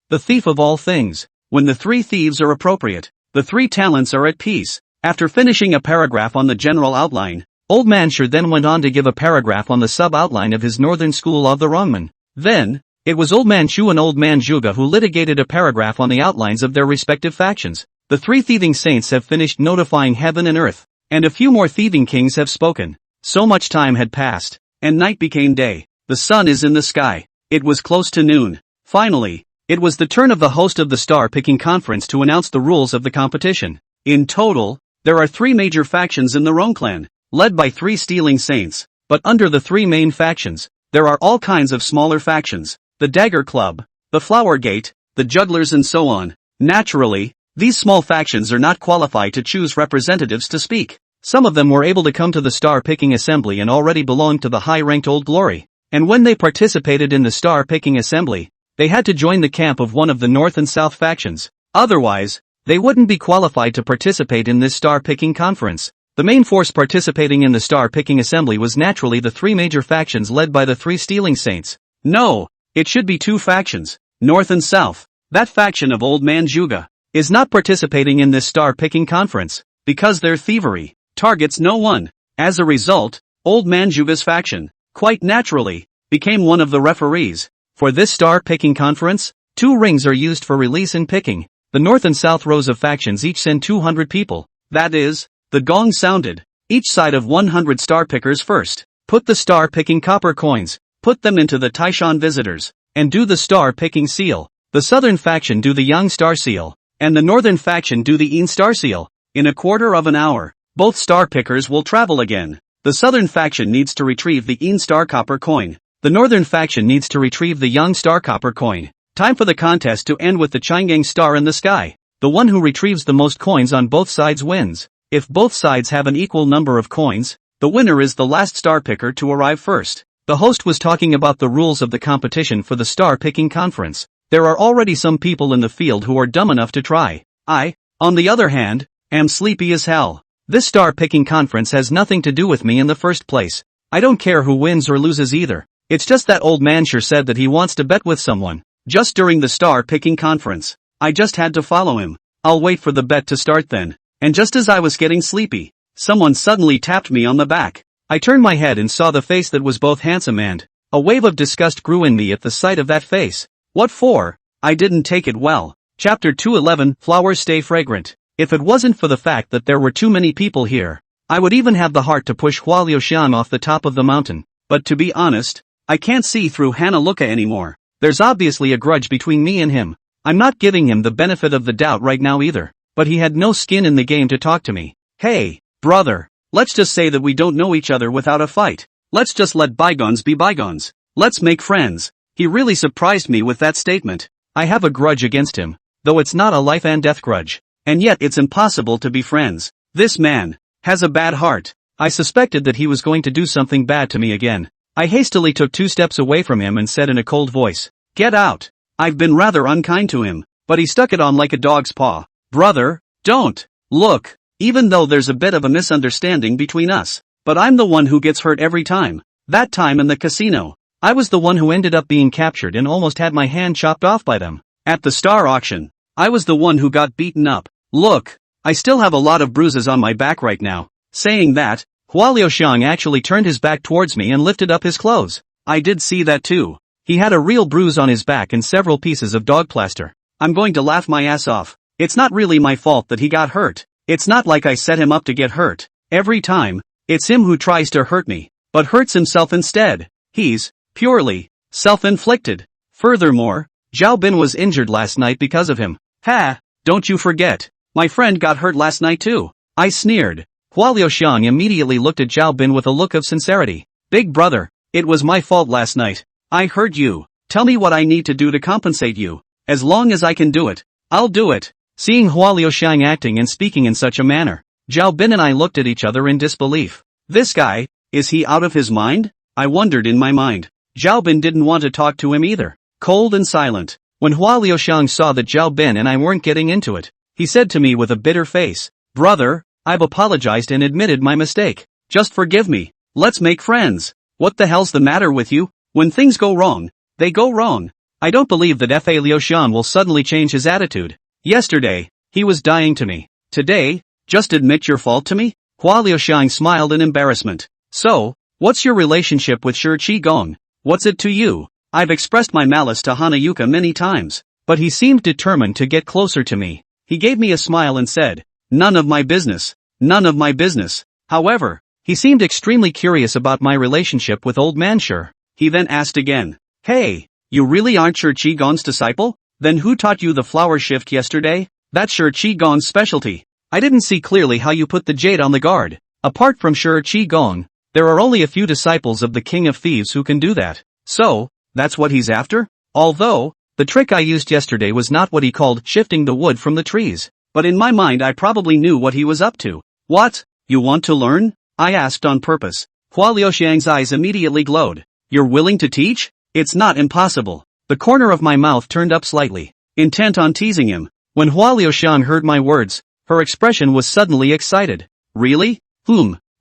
the thief of all things. When the 3 thieves are appropriate, the 3 talents are at peace. After finishing a paragraph on the general outline, Old Man Sure then went on to give a paragraph on the sub-outline of his northern school of the wrongman. Then, it was Old Man Chu and Old Man Juga who litigated a paragraph on the outlines of their respective factions. The 3 thieving saints have finished notifying heaven and earth, and a few more thieving kings have spoken. So much time had passed, and night became day. The sun is in the sky. It was close to noon. Finally, it was the turn of the host of the star-picking conference to announce the rules of the competition. In total, there are 3 major factions in the Rong clan, led by 3 stealing saints, but under the 3 main factions, there are all kinds of smaller factions, the Dagger Club, the Flower Gate, the Jugglers and so on. Naturally, these small factions are not qualified to choose representatives to speak. Some of them were able to come to the star-picking assembly and already belonged to the high-ranked Old Glory, and when they participated in the star-picking assembly, they had to join the camp of one of the North and South factions. Otherwise, they wouldn't be qualified to participate in this star-picking conference. The main force participating in the star-picking assembly was naturally the 3 major factions led by the 3 stealing saints. No, it should be 2 factions, North and South. That faction of Old Man Juga is not participating in this star-picking conference, because their thievery targets no one. As a result, Old Man Juga's faction, quite naturally, became one of the referees. For this star-picking conference, 2 rings are used for release and picking. The North and South rows of factions each send 200 people. That is, the gong sounded. Each side of 100 star pickers first. Put the star-picking copper coins, put them into the Taishan visitors, and do the star-picking seal. The Southern faction do the Yang Star seal, and the Northern faction do the Yin Star seal. In a quarter of an hour, both star pickers will travel again. The Southern faction needs to retrieve the Yin Star copper coin. The Northern faction needs to retrieve the Yang Star copper coin. Time for the contest to end with the Chang'an star in the sky. The one who retrieves the most coins on both sides wins. If both sides have an equal number of coins, the winner is the last star picker to arrive first. The host was talking about the rules of the competition for the star-picking conference. There are already some people in the field who are dumb enough to try. I, on the other hand, am sleepy as hell. This star-picking conference has nothing to do with me in the first place. I don't care who wins or loses either. It's just that Old Man sure said that he wants to bet with someone. Just during the star-picking conference, I just had to follow him. I'll wait for the bet to start then. And just as I was getting sleepy, someone suddenly tapped me on the back. I turned my head and saw the face that was both handsome and a wave of disgust grew in me at the sight of that face. What for? I didn't take it well. Chapter 211, Flowers Stay Fragrant. If it wasn't for the fact that there were too many people here, I would even have the heart to push Hua Liuxian off the top of the mountain. But to be honest, I can't see through Hannah Luca anymore. There's obviously a grudge between me and him. I'm not giving him the benefit of the doubt right now either. But he had no skin in the game to talk to me. Hey, brother, let's just say that we don't know each other without a fight. Let's just let bygones be bygones. Let's make friends. He really surprised me with that statement. I have a grudge against him, though it's not a life and death grudge. And yet it's impossible to be friends. This man has a bad heart. I suspected that he was going to do something bad to me again. I hastily took 2 steps away from him and said in a cold voice, "Get out." I've been rather unkind to him, but he stuck it on like a dog's paw. Brother, don't. Look, even though there's a bit of a misunderstanding between us, but I'm the one who gets hurt every time. That time in the casino, I was the one who ended up being captured and almost had my hand chopped off by them. At the star auction, I was the one who got beaten up. Look, I still have a lot of bruises on my back right now. Saying that, Hua Liuxiang actually turned his back towards me and lifted up his clothes. I did see that too. He had a real bruise on his back and several pieces of dog plaster. I'm going to laugh my ass off. It's not really my fault that he got hurt. It's not like I set him up to get hurt. Every time, it's him who tries to hurt me, but hurts himself instead. He's purely self-inflicted. Furthermore, Zhao Bin was injured last night because of him. Ha! Don't you forget. My friend got hurt last night too. I sneered. Hua Liuxiang immediately looked at Zhao Bin with a look of sincerity. Big brother, it was my fault last night. I hurt you. Tell me what I need to do to compensate you. As long as I can do it, I'll do it. Seeing Hua Liuxiang acting and speaking in such a manner, Zhao Bin and I looked at each other in disbelief. This guy, is he out of his mind? I wondered in my mind. Zhao Bin didn't want to talk to him either. Cold and silent. When Hua Liuxiang saw that Zhao Bin and I weren't getting into it, he said to me with a bitter face, "Brother, I've apologized and admitted my mistake. Just forgive me. Let's make friends. What the hell's the matter with you? When things go wrong, they go wrong." I don't believe that Fa Liuxiang will suddenly change his attitude. Yesterday, he was dying to me. Today, just admit your fault to me? Hua Liuxiang smiled in embarrassment. So, what's your relationship with Shi Qigong? What's it to you? I've expressed my malice to Hanayuka many times, but he seemed determined to get closer to me. He gave me a smile and said, "None of my business. None of my business." However, he seemed extremely curious about my relationship with old man Shi. He then asked again, "Hey, you really aren't Shi Qigong's disciple? Then who taught you the flower shift yesterday? That's Shi Qigong's specialty. I didn't see clearly how you put the jade on the guard. Apart from Shi Qigong, there are only a few disciples of the King of Thieves who can do that. So, that's what he's after? Although, the trick I used yesterday was not what he called shifting the wood from the trees, but in my mind I probably knew what he was up to." "What? You want to learn?" I asked on purpose. Hua Liuxiang's eyes immediately glowed. "You're willing to teach? It's not impossible." The corner of my mouth turned up slightly, intent on teasing him. When Hua Liuxiang heard my words, her expression was suddenly excited. "Really?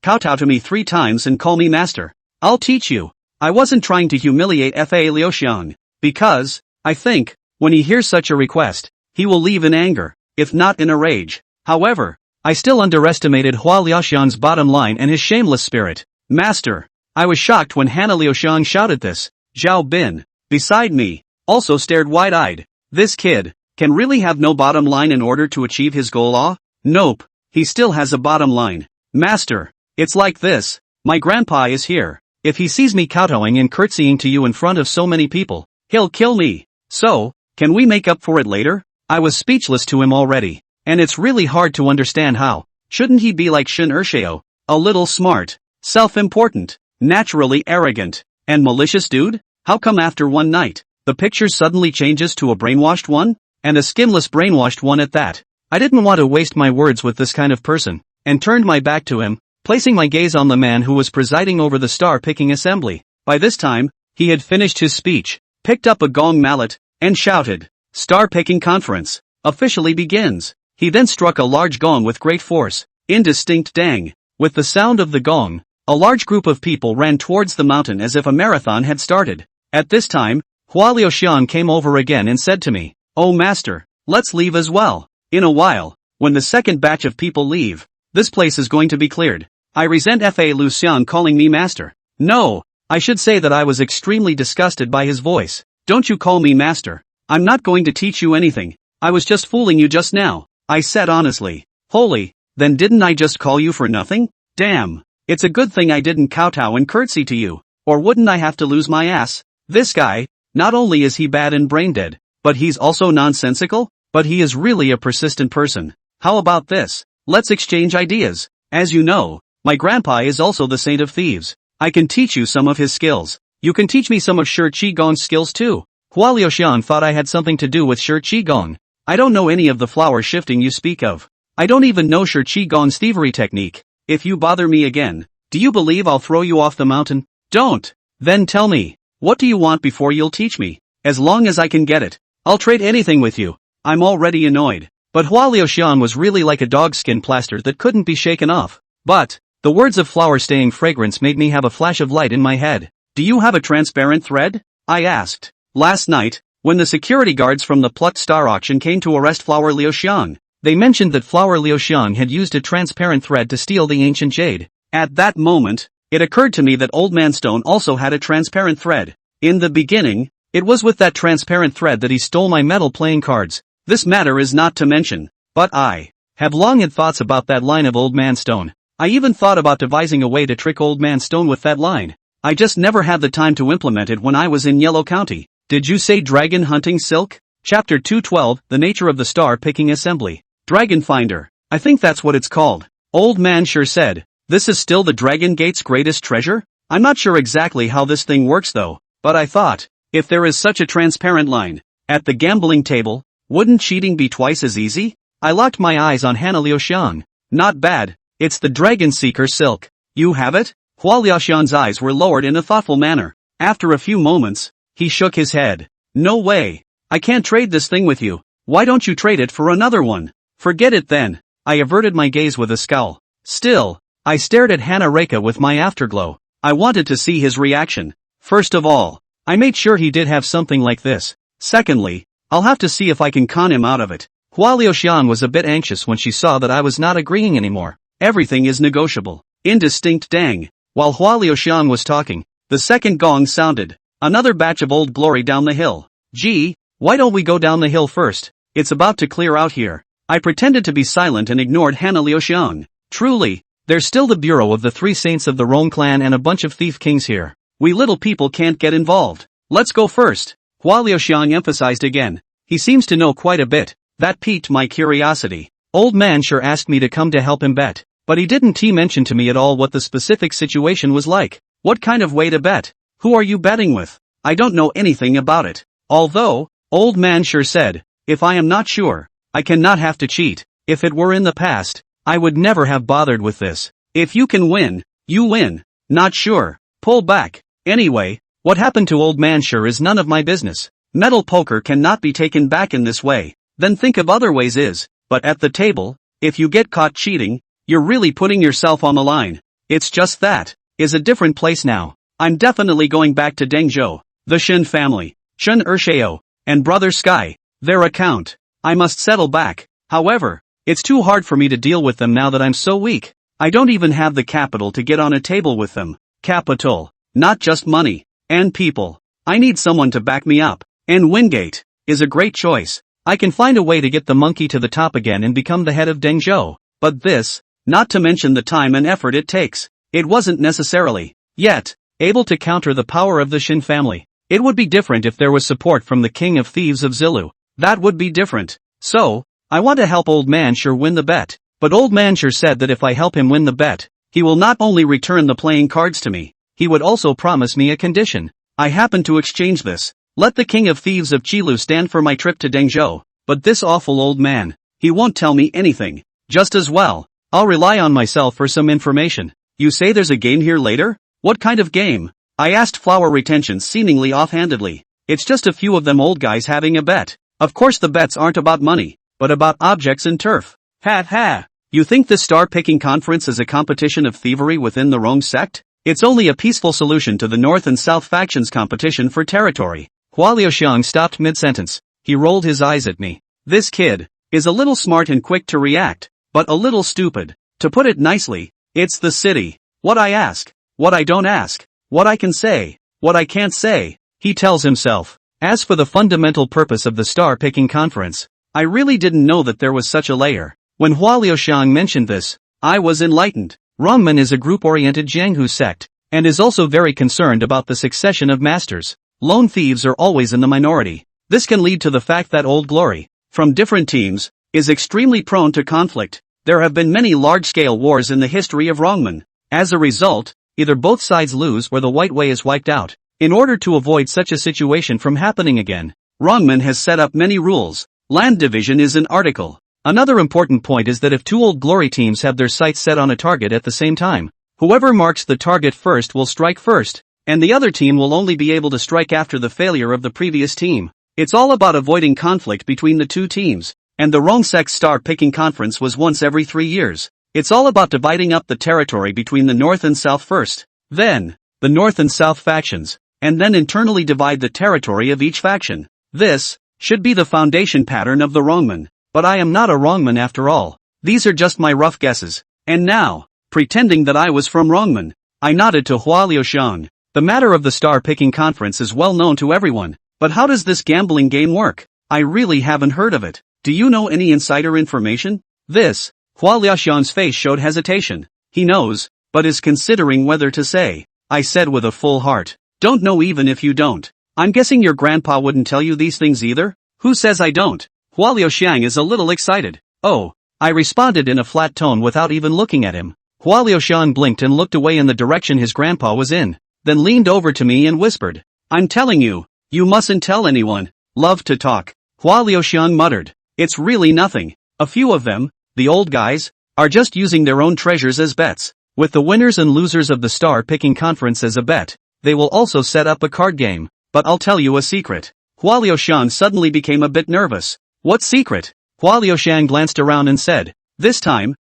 Kowtow to me 3 times and call me master. I'll teach you." I wasn't trying to humiliate Fa Liuxiang, because, I think, when he hears such a request, he will leave in anger, if not in a rage. However, I still underestimated Hua Liuxiang's bottom line and his shameless spirit. "Master." I was shocked when Hana Liuxiang shouted this. Zhao Bin, beside me, also stared wide-eyed. This kid can really have no bottom line in order to achieve his goal? Nope, he still has a bottom line. "Master, it's like this. My grandpa is here. If he sees me kowtowing and curtsying to you in front of so many people, he'll kill me. So, can we make up for it later?" I was speechless to him already, and it's really hard to understand how. Shouldn't he be like Shin Ershio, a little smart, self-important, naturally arrogant, and malicious dude? How come after one night, the picture suddenly changes to a brainwashed one? And a skinless brainwashed one at that. I didn't want to waste my words with this kind of person, and turned my back to him, placing my gaze on the man who was presiding over the star-picking assembly. By this time, he had finished his speech, picked up a gong mallet, and shouted, "Star-picking conference officially begins." He then struck a large gong with great force. Indistinct dang. With the sound of the gong, a large group of people ran towards the mountain as if a marathon had started. At this time, Hua Liuxiang came over again and said to me, "Oh master, let's leave as well. In a while, when the second batch of people leave, this place is going to be cleared." I resent Fa Liuxiang calling me master. No, I should say that I was extremely disgusted by his voice. "Don't you call me master. I'm not going to teach you anything. I was just fooling you just now," I said honestly. "Holy, then didn't I just call you for nothing? Damn, it's a good thing I didn't kowtow and curtsy to you, or wouldn't I have to lose my ass?" This guy, not only is he bad and brain dead, but he's also nonsensical, but he is really a persistent person. How about this? Let's exchange ideas. As you know, my grandpa is also the saint of thieves. I can teach you some of his skills. You can teach me some of Shi Qigong's skills too. Hua Liuxiang thought I had something to do with Shi Qigong. I don't know any of the flower shifting you speak of. I don't even know Shi Qigong's thievery technique. If you bother me again, do you believe I'll throw you off the mountain? Don't. Then tell me, what do you want before you'll teach me? As long as I can get it, I'll trade anything with you. I'm already annoyed. But Hua Liuxiang was really like a dogskin plaster that couldn't be shaken off. But, the words of flower-staying fragrance made me have a flash of light in my head. "Do you have a transparent thread?" I asked. Last night, when the security guards from the plucked star auction came to arrest Flower Liuxiang, they mentioned that Flower Liuxiang had used a transparent thread to steal the ancient jade. At that moment, it occurred to me that Old Man Stone also had a transparent thread. In the beginning, it was with that transparent thread that he stole my metal playing cards. This matter is not to mention, but I have long had thoughts about that line of Old Man Stone. I even thought about devising a way to trick Old Man Stone with that line. I just never had the time to implement it when I was in Yellow County. Did you say dragon hunting silk? Chapter 212, The Nature of the Star Picking Assembly. Dragon Finder. I think that's what it's called. Old Man sure said. This is still the Dragon Gate's greatest treasure? I'm not sure exactly how this thing works though, but I thought, if there is such a transparent line at the gambling table, wouldn't cheating be twice as easy? I locked my eyes on Hana Liuxiang. Not bad. It's the Dragon Seeker silk. You have it? Hua Liuxiang's eyes were lowered in a thoughtful manner. After a few moments, he shook his head. No way. I can't trade this thing with you. Why don't you trade it for another one? Forget it then. I averted my gaze with a scowl. Still, I stared at Manhwa with my afterglow. I wanted to see his reaction. First of all, I made sure he did have something like this. Secondly, I'll have to see if I can con him out of it. Hua Liuxiang was a bit anxious when she saw that I was not agreeing anymore. Everything is negotiable. Indistinct dang. While Hua Liuxiang was talking, the second gong sounded. Another batch of Old Glory down the hill. Gee, why don't we go down the hill first? It's about to clear out here. I pretended to be silent and ignored Hana Liuxiang. Truly, there's still the Bureau of the Three Saints of the Rong clan and a bunch of thief kings here. We little people can't get involved. Let's go first. Hua Liuxiang emphasized again. He seems to know quite a bit. That piqued my curiosity. Old Man sure asked me to come to help him bet, but he didn't mention to me at all what the specific situation was like. What kind of way to bet? Who are you betting with? I don't know anything about it. Although, Old Man sure said, if I am not sure, I cannot have to cheat. If it were in the past, I would never have bothered with this. If you can win, you win. Not sure. Pull back. Anyway, what happened to Old Man sure is none of my business. Metal poker cannot be taken back in this way. Then think of other ways but at the table, if you get caught cheating, you're really putting yourself on the line. It's just that, is a different place now. I'm definitely going back to Dengzhou, the Shen family, Shen Ershao, and Brother Sky, their account. I must settle back. However, it's too hard for me to deal with them now that I'm so weak. I don't even have the capital to get on a table with them. Capital, not just money, and people. I need someone to back me up, and Wingate is a great choice. I can find a way to get the monkey to the top again and become the head of Dengzhou. But this, not to mention the time and effort it takes, it wasn't necessarily, yet, able to counter the power of the Shin family. It would be different if there was support from the King of Thieves of Zilu. That would be different. So, I want to help Old Man sure win the bet. But Old Man sure said that if I help him win the bet, he will not only return the playing cards to me, he would also promise me a condition. I happen to exchange this. Let the King of Thieves of Qilu stand for my trip to Dengzhou. But this awful old man, he won't tell me anything. Just as well, I'll rely on myself for some information. You say there's a game here later? What kind of game? I asked Flower Retention seemingly offhandedly. It's just a few of them old guys having a bet. Of course the bets aren't about money, but about objects and turf. Ha ha. You think this star-picking conference is a competition of thievery within the Rong sect? It's only a peaceful solution to the North and South factions' competition for territory. Hua Liuxiang stopped mid-sentence. He rolled his eyes at me. This kid is a little smart and quick to react, but a little stupid. To put it nicely, it's the city. What I ask, what I don't ask, what I can say, what I can't say, he tells himself. As for the fundamental purpose of the star-picking conference, I really didn't know that there was such a layer. When Hua Liuxiang mentioned this, I was enlightened. Rongmen is a group-oriented Jianghu sect, and is also very concerned about the succession of masters. Lone thieves are always in the minority. This can lead to the fact that Old Glory, from different teams, is extremely prone to conflict. There have been many large-scale wars in the history of Rongmen. As a result, either both sides lose or the White Way is wiped out. In order to avoid such a situation from happening again, Rongmen has set up many rules. Land division is an article. Another important point is that if two Old Glory teams have their sights set on a target at the same time, whoever marks the target first will strike first, and the other team will only be able to strike after the failure of the previous team. It's all about avoiding conflict between the two teams, and the Rong Sect star-picking conference was once every 3 years. It's all about dividing up the territory between the North and South first, then, the North and South factions, and then internally divide the territory of each faction. This should be the foundation pattern of the Rongmen, but I am not a Rongmen after all. These are just my rough guesses. And now, pretending that I was from Rongmen. I nodded to Hua Liuxiang. The matter of the star-picking conference is well known to everyone, but how does this gambling game work? I really haven't heard of it. Do you know any insider information? This. Hua Liuxiang's face showed hesitation. He knows, but is considering whether to say. I said with a full heart. Don't know even if you don't. I'm guessing your grandpa wouldn't tell you these things either? Who says I don't? Hua Liuxiang is a little excited. Oh. I responded in a flat tone without even looking at him. Hua Liuxiang blinked and looked away in the direction his grandpa was in, then leaned over to me and whispered. I'm telling you, you mustn't tell anyone. Love to talk. Hua Liuxiang muttered. It's really nothing. A few of them, the old guys, are just using their own treasures as bets. With the winners and losers of the star-picking conference as a bet, they will also set up a card game. But I'll tell you a secret. Hua Liuxiang suddenly became a bit nervous. What secret? Hua Liuxiang glanced around and said. This time,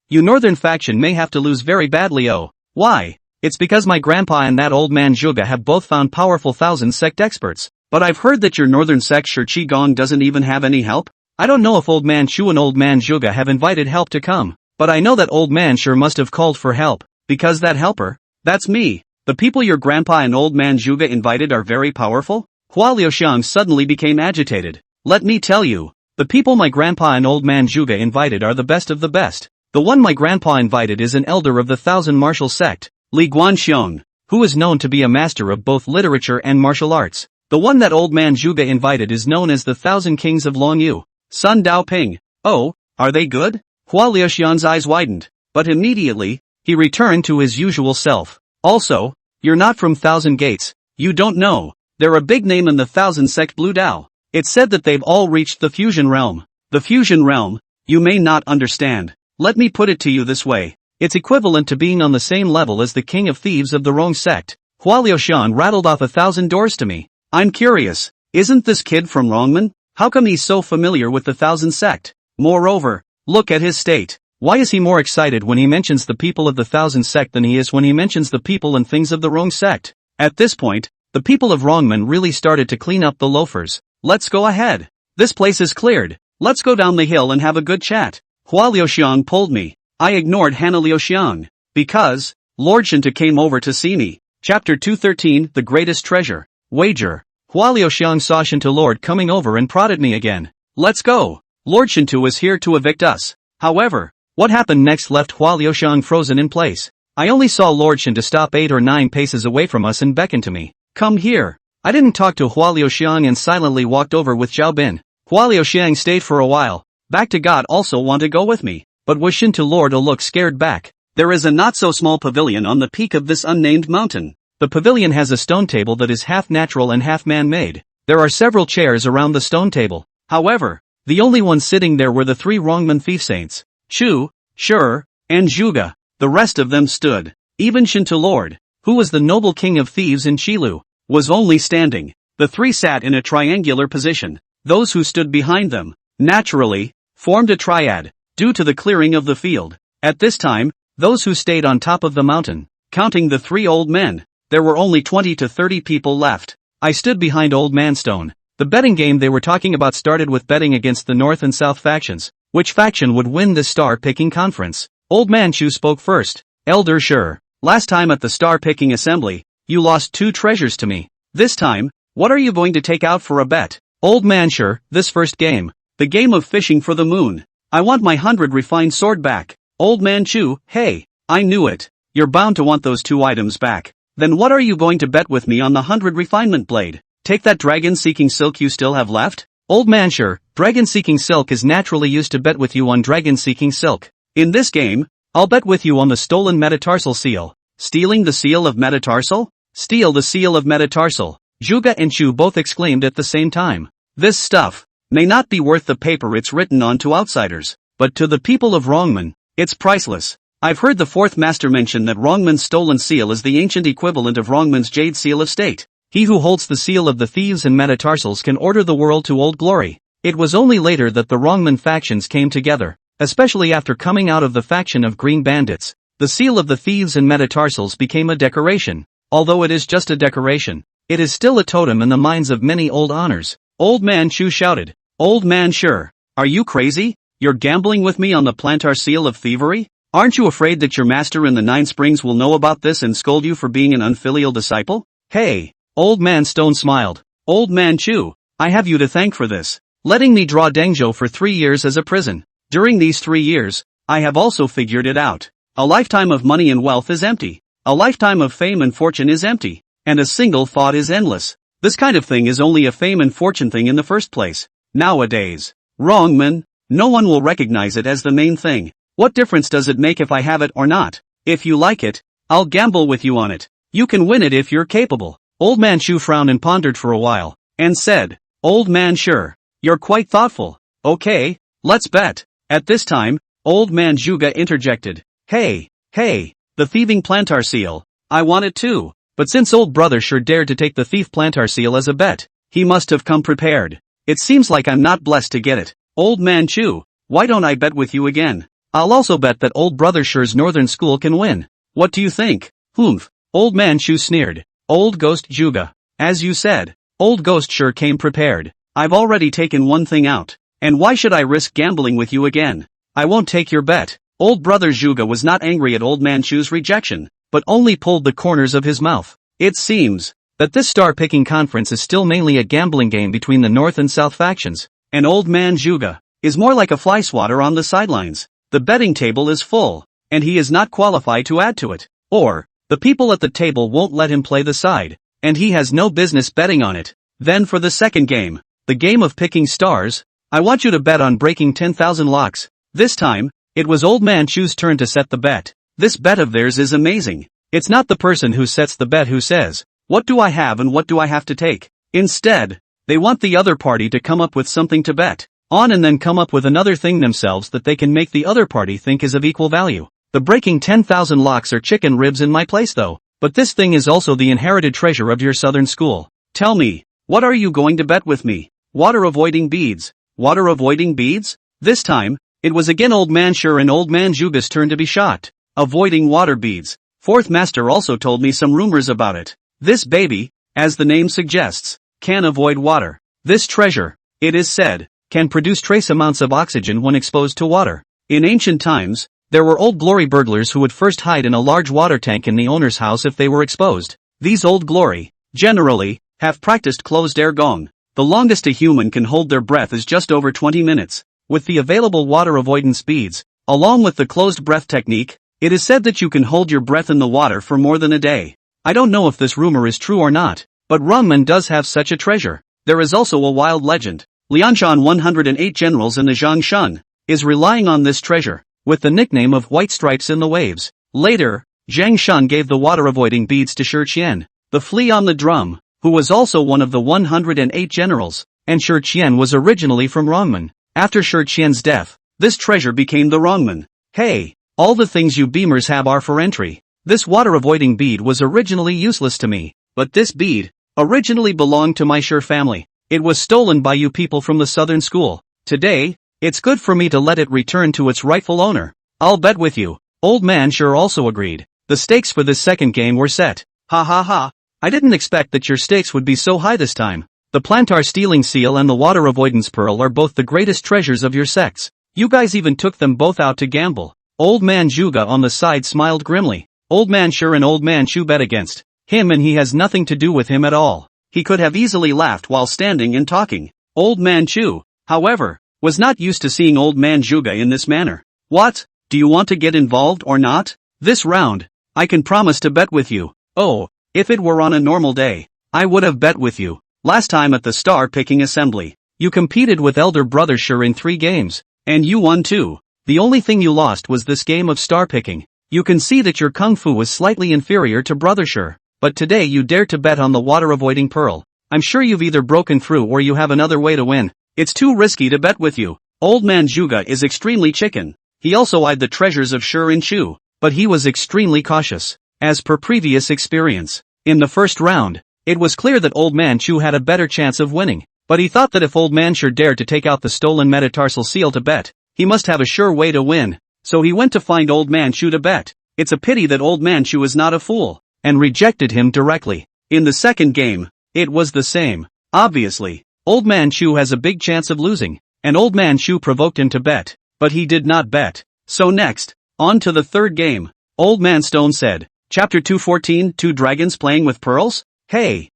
you northern faction may have to lose very badly. Oh. Why? It's because my grandpa and that old man Zhuge have both found powerful thousand sect experts. But I've heard that your northern sect Shi Qigong doesn't even have any help. I don't know if old man Chu and old man Zhuge have invited help to come. But I know that old man sure must have called for help, because that helper, that's me. The people your grandpa and old man Zhuge invited are very powerful? Hua Liuxiang suddenly became agitated. Let me tell you, the people my grandpa and old man Zhuge invited are the best of the best. The one my grandpa invited is an elder of the Thousand Martial Sect, Li Guanxiong, who is known to be a master of both literature and martial arts. The one that old man Zhuge invited is known as the Thousand Kings of Longyu, Sun Daoping. Oh, are they good? Hua Liuxiang's eyes widened, but immediately, he returned to his usual self. Also, you're not from Thousand Gates. You don't know. They're a big name in the Thousand Sect Blue Dao. It's said that they've all reached the fusion realm. The fusion realm? You may not understand. Let me put it to you this way. It's equivalent to being on the same level as the king of thieves of the Rong sect. Hua Liuxiang rattled off 1,000 doors to me. I'm curious. Isn't this kid from Rongmen? How come he's so familiar with the Thousand sect? Moreover, look at his state. Why is he more excited when he mentions the people of the Thousand sect than he is when he mentions the people and things of the Rong sect? At this point, the people of Rongmen really started to clean up the loafers. Let's go ahead. This place is cleared. Let's go down the hill and have a good chat. Hua Liuxiang pulled me. I ignored Hana Liuxiang. Because, Lord Shinta came over to see me. Chapter 213, The Greatest Treasure. Wager. Hua Liuxiang saw Shinta Lord coming over and prodded me again. Let's go. Lord Shinta was here to evict us. However, what happened next left Hua Liuxiang frozen in place. I only saw Lord Shinta stop 8 or 9 paces away from us and beckon to me. Come here. I didn't talk to Hua Liuxiang and silently walked over with Zhao Bin. Hua Liuxiang stayed for a while. Back to God also want to go with me. But was Shinta Lord a look scared back. There is a not-so-small pavilion on the peak of this unnamed mountain. The pavilion has a stone table that is half natural and half man-made. There are several chairs around the stone table. However, the only ones sitting there were the 3 Rongmen thief saints. Chu, Shur, and Zhuge. The rest of them stood. Even Shinta Lord, who was the noble king of thieves in Qilu, was only standing. The 3 sat in a triangular position. Those who stood behind them, naturally, formed a triad, due to the clearing of the field. At this time, those who stayed on top of the mountain, counting the 3 old men, there were only 20 to 30 people left. I stood behind Old Man Stone. The betting game they were talking about started with betting against the North and South factions, which faction would win this star-picking conference. Old Man Chu spoke first. Elder Shur, last time at the star-picking assembly, you lost 2 treasures to me. This time, what are you going to take out for a bet? Old Man Shur, this first game, the game of fishing for the moon. I want my 100 refined sword back. Old Man Chu, hey, I knew it. You're bound to want those 2 items back. Then what are you going to bet with me on the 100 refinement blade? Take that dragon-seeking silk you still have left? Old Man Shur, dragon-seeking silk is naturally used to bet with you on dragon-seeking silk. In this game, I'll bet with you on the stolen metatarsal seal. Stealing the seal of metatarsal? Steal the seal of metatarsal. Zhuge and Chu both exclaimed at the same time. This stuff may not be worth the paper it's written on to outsiders, but to the people of Rongmen, it's priceless. I've heard the 4th master mention that Rongmen's stolen seal is the ancient equivalent of Rongmen's jade seal of state. He who holds the seal of the thieves and metatarsals can order the world to old glory. It was only later that the Rongmen factions came together, especially after coming out of the faction of Green Bandits. The seal of the thieves and metatarsals became a decoration. Although it is just a decoration, it is still a totem in the minds of many old honors. Old Man Chu shouted. Old Man Shur, are you crazy? You're gambling with me on the plantar seal of thievery? Aren't you afraid that your master in the Nine Springs will know about this and scold you for being an unfilial disciple? Hey, Old Man Stone smiled. Old Man Chu, I have you to thank for this. Letting me draw Dengzhou for 3 years as a prison. During these 3 years, I have also figured it out. A lifetime of money and wealth is empty. A lifetime of fame and fortune is empty. And a single thought is endless. This kind of thing is only a fame and fortune thing in the first place. Nowadays. Wrong, man. No one will recognize it as the main thing. What difference does it make if I have it or not? If you like it, I'll gamble with you on it. You can win it if you're capable. Old Man Chu frowned and pondered for a while, and said, Old man, sure. You're quite thoughtful. Okay, let's bet. At this time, Old Man Zhuge interjected. Hey, the thieving plantar seal. I want it too. But since old brother sure dared to take the thief plantar seal as a bet, he must have come prepared. It seems like I'm not blessed to get it. Old Man Chu, why don't I bet with you again? I'll also bet that old brother sure's northern school can win. What do you think? Humph. Old Man Chu sneered. Old Ghost Zhuge. As you said, Old Ghost sure came prepared. I've already taken one thing out. And why should I risk gambling with you again? I won't take your bet. Old brother Zhuge was not angry at Old Man Chu's rejection, but only pulled the corners of his mouth. It seems that this star-picking conference is still mainly a gambling game between the North and South factions, and Old Man Zhuge is more like a fly swatter on the sidelines. The betting table is full, and he is not qualified to add to it. Or, the people at the table won't let him play the side, and he has no business betting on it. Then for the second game, the game of picking stars, I want you to bet on breaking 10,000 locks. This time, it was Old Man Chu's turn to set the bet. This bet of theirs is amazing. It's not the person who sets the bet who says, what do I have and what do I have to take? Instead, they want the other party to come up with something to bet on and then come up with another thing themselves that they can make the other party think is of equal value. The breaking 10,000 locks are chicken ribs in my place though, but this thing is also the inherited treasure of your southern school. Tell me, what are you going to bet with me? Water avoiding beads. Water avoiding beads? This time, it was again Old Man Sure and Old Man Zhuge's turn to be shocked. Avoiding water beads. Fourth Master also told me some rumors about it. This baby, as the name suggests, can avoid water. This treasure, it is said, can produce trace amounts of oxygen when exposed to water. In ancient times, there were old glory burglars who would first hide in a large water tank in the owner's house if they were exposed. These old glory, generally, have practiced closed air gong. The longest a human can hold their breath is just over 20 minutes. With the available water avoidance beads, along with the closed breath technique, it is said that you can hold your breath in the water for more than a day. I don't know if this rumor is true or not, but Rungman does have such a treasure. There is also a wild legend. Lianshan 108 generals in the Zhongshan is relying on this treasure, with the nickname of White Stripes in the Waves. Later, Zhang Shun gave the water-avoiding beads to Shi Qian, the flea on the drum, who was also one of the 108 generals, and Shi Qian was originally from Rongmen. After Shi Qian's death, this treasure became the Rongmen. Hey, all the things you beamers have are for entry. This water-avoiding bead was originally useless to me, but this bead originally belonged to my Shi family. It was stolen by you people from the southern school. Today, it's good for me to let it return to its rightful owner. I'll bet with you. Old Man Shi also agreed. The stakes for this second game were set. Ha ha ha. I didn't expect that your stakes would be so high this time. The plantar stealing seal and the water avoidance pearl are both the greatest treasures of your sects. You guys even took them both out to gamble. Old Man Zhuge on the side smiled grimly. Old Man Shi and Old Man Chu bet against him and he has nothing to do with him at all. He could have easily laughed while standing and talking. Old Man Chu, however, was not used to seeing Old Man Zhuge in this manner. What? Do you want to get involved or not? This round, I can promise to bet with you. Oh, if it were on a normal day, I would have bet with you. Last time at the Star Picking Assembly, you competed with Elder Brother Shi in 3 games, and you won too. The only thing you lost was this game of star picking. You can see that your kung fu was slightly inferior to Brother Shi. But today you dare to bet on the water-avoiding pearl. I'm sure you've either broken through or you have another way to win. It's too risky to bet with you. Old Man Zhuge is extremely chicken. He also eyed the treasures of Shi and Chu, but he was extremely cautious. As per previous experience, in the first round, it was clear that Old Man Chu had a better chance of winning, but he thought that if Old Man Shi dared to take out the stolen metatarsal seal to bet, he must have a sure way to win. So he went to find Old Man Chu to bet. It's a pity that Old Man Chu is not a fool, and rejected him directly. In the second game, it was the same. Obviously, Old Man Chu has a big chance of losing, and Old Man Chu provoked him to bet, but he did not bet. So next, On to the third game. Old Man Stone said. Chapter 214, Two Dragons Playing with Pearls? Hey.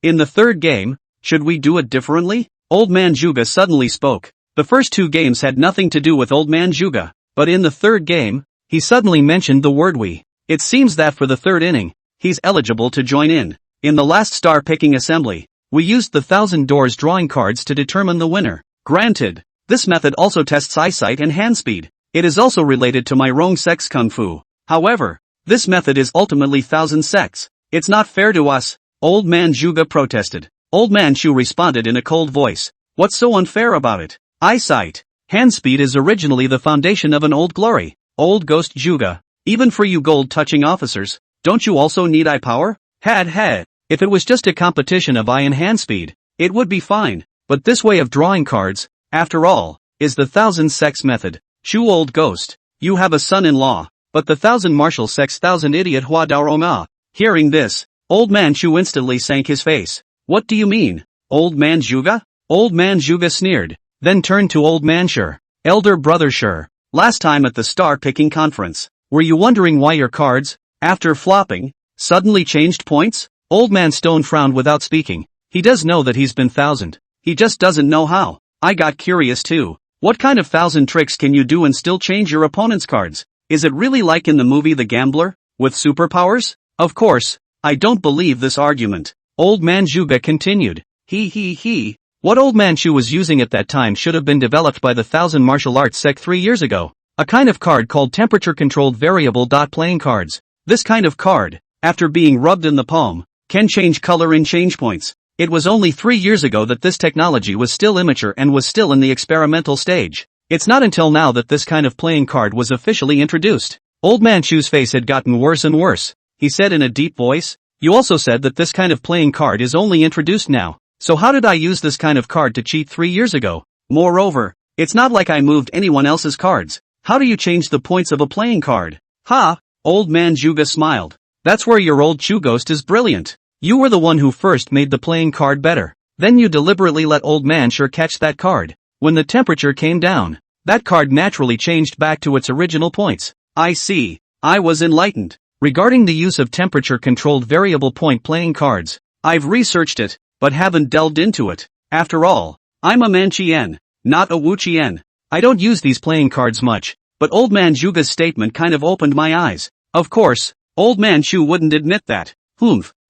In the third game, should we do it differently? Old Man Juga suddenly spoke. The first two games had nothing to do with Old Man Juga, but in the third game, he suddenly mentioned the word we. It seems that for the third inning, he's eligible to join in. In the last star-picking assembly, we used the Thousand Doors drawing cards to determine the winner. Granted, this method also tests eyesight and hand speed. It is also related to my wrong sex kung fu. However, this method is ultimately thousand sex. It's not fair to us, Old Man Juga protested. Old Man Shu responded in a cold voice. What's so unfair about it? Eyesight. Hand speed is originally the foundation of an old glory. Old Ghost Juga. Even for you gold-touching officers, don't you also need eye power? Had. If it was just a competition of eye and hand speed, it would be fine. But this way of drawing cards, after all, is the thousand sex method. Shu Old Ghost. You have a son-in-law. But the thousand martial sex thousand idiot Hua Daoroma. Hearing this, Old Man Shu instantly sank his face. What do you mean, Old Man Juga? Old Man Juga sneered, then turned to Old Man Sure. Elder Brother Sure. Last time at the star-picking conference, were you wondering why your cards, after flopping, suddenly changed points? Old Man Stone frowned without speaking. He does know that he's been thousand. He just doesn't know how. I got curious too. What kind of thousand tricks can you do and still change your opponent's cards? Is it really like in the movie The Gambler, with superpowers? Of course, I don't believe this argument. Old Man Juga continued. He. What Old Man Shu was using at that time should have been developed by the Thousand Martial Arts Sect 3 years ago. A kind of card called temperature-controlled variable playing cards. This kind of card, after being rubbed in the palm, can change color in change points. It was only 3 years ago that this technology was still immature and was still in the experimental stage. It's not until now that this kind of playing card was officially introduced. Old Man Shu's face had gotten worse and worse. He said in a deep voice, you also said that this kind of playing card is only introduced now. So how did I use this kind of card to cheat 3 years ago? Moreover, it's not like I moved anyone else's cards. How do you change the points of a playing card? Ha! Old Man Juga smiled. That's where your old Chu Ghost is brilliant. You were the one who first made the playing card better. Then you deliberately let Old Man Sure catch that card. When the temperature came down, that card naturally changed back to its original points. I see. I was enlightened. Regarding the use of temperature-controlled variable point playing cards, I've researched it, but haven't delved into it. After all, I'm a Manchien, not a Wuchien. I don't use these playing cards much, but Old Man Juga's statement kind of opened my eyes. Of course, Old Man Shu wouldn't admit that.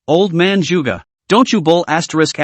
Old Man Juga, don't you bull asterisk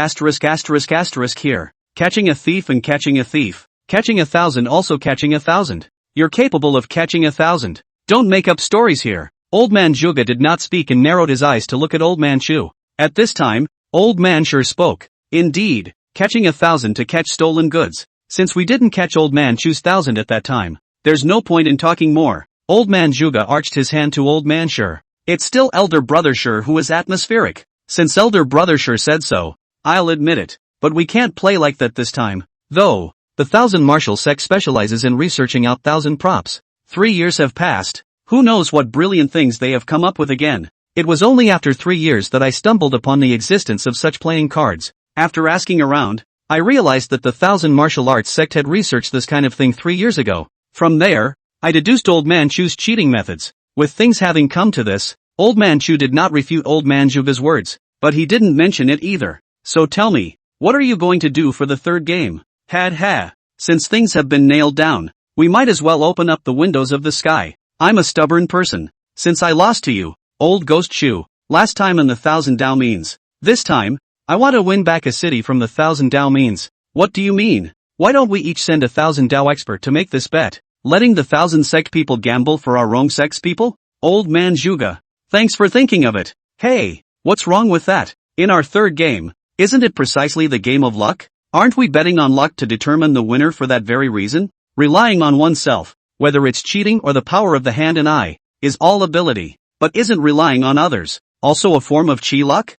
here. Catching a thief and catching a thief. Catching 1,000 also catching 1,000. You're capable of catching 1,000. Don't make up stories here. Old Man Juga did not speak and narrowed his eyes to look at Old Man Shu. At this time, Old Man Sure spoke. Indeed, catching 1,000 to catch stolen goods. Since we didn't catch Old Man Shu's 1,000 at that time, there's no point in talking more. Old Man Juga arched his hand to Old Man Sure. It's still Elder Brother Sure who is atmospheric. Since Elder Brother Sure said so, I'll admit it. But we can't play like that this time. Though, the Thousand Martial Sect specializes in researching out thousand props. 3 years have passed. Who knows what brilliant things they have come up with again. It was only after 3 years that I stumbled upon the existence of such playing cards. After asking around, I realized that the Thousand Martial Arts Sect had researched this kind of thing 3 years ago. From there, I deduced Old Man Chu's cheating methods. With things having come to this, Old Man Chu did not refute Old Man Juga's words, but he didn't mention it either. So tell me, what are you going to do for the third game? Since things have been nailed down, we might as well open up the windows of the sky. I'm a stubborn person. Since I lost to you, Old Ghost Shu, last time in the 1,000 Dao means, this time, I want to win back a city from the 1,000 Dao means. What do you mean? Why don't we each send 1,000 Dao expert to make this bet? Letting the 1,000 sect people gamble for our wrong sex people? Old Man Juga, thanks for thinking of it. Hey, what's wrong with that? In our third game, isn't it precisely the game of luck? Aren't we betting on luck to determine the winner for that very reason? Relying on oneself, whether it's cheating or the power of the hand and eye, is all ability. But isn't relying on others also a form of chi luck?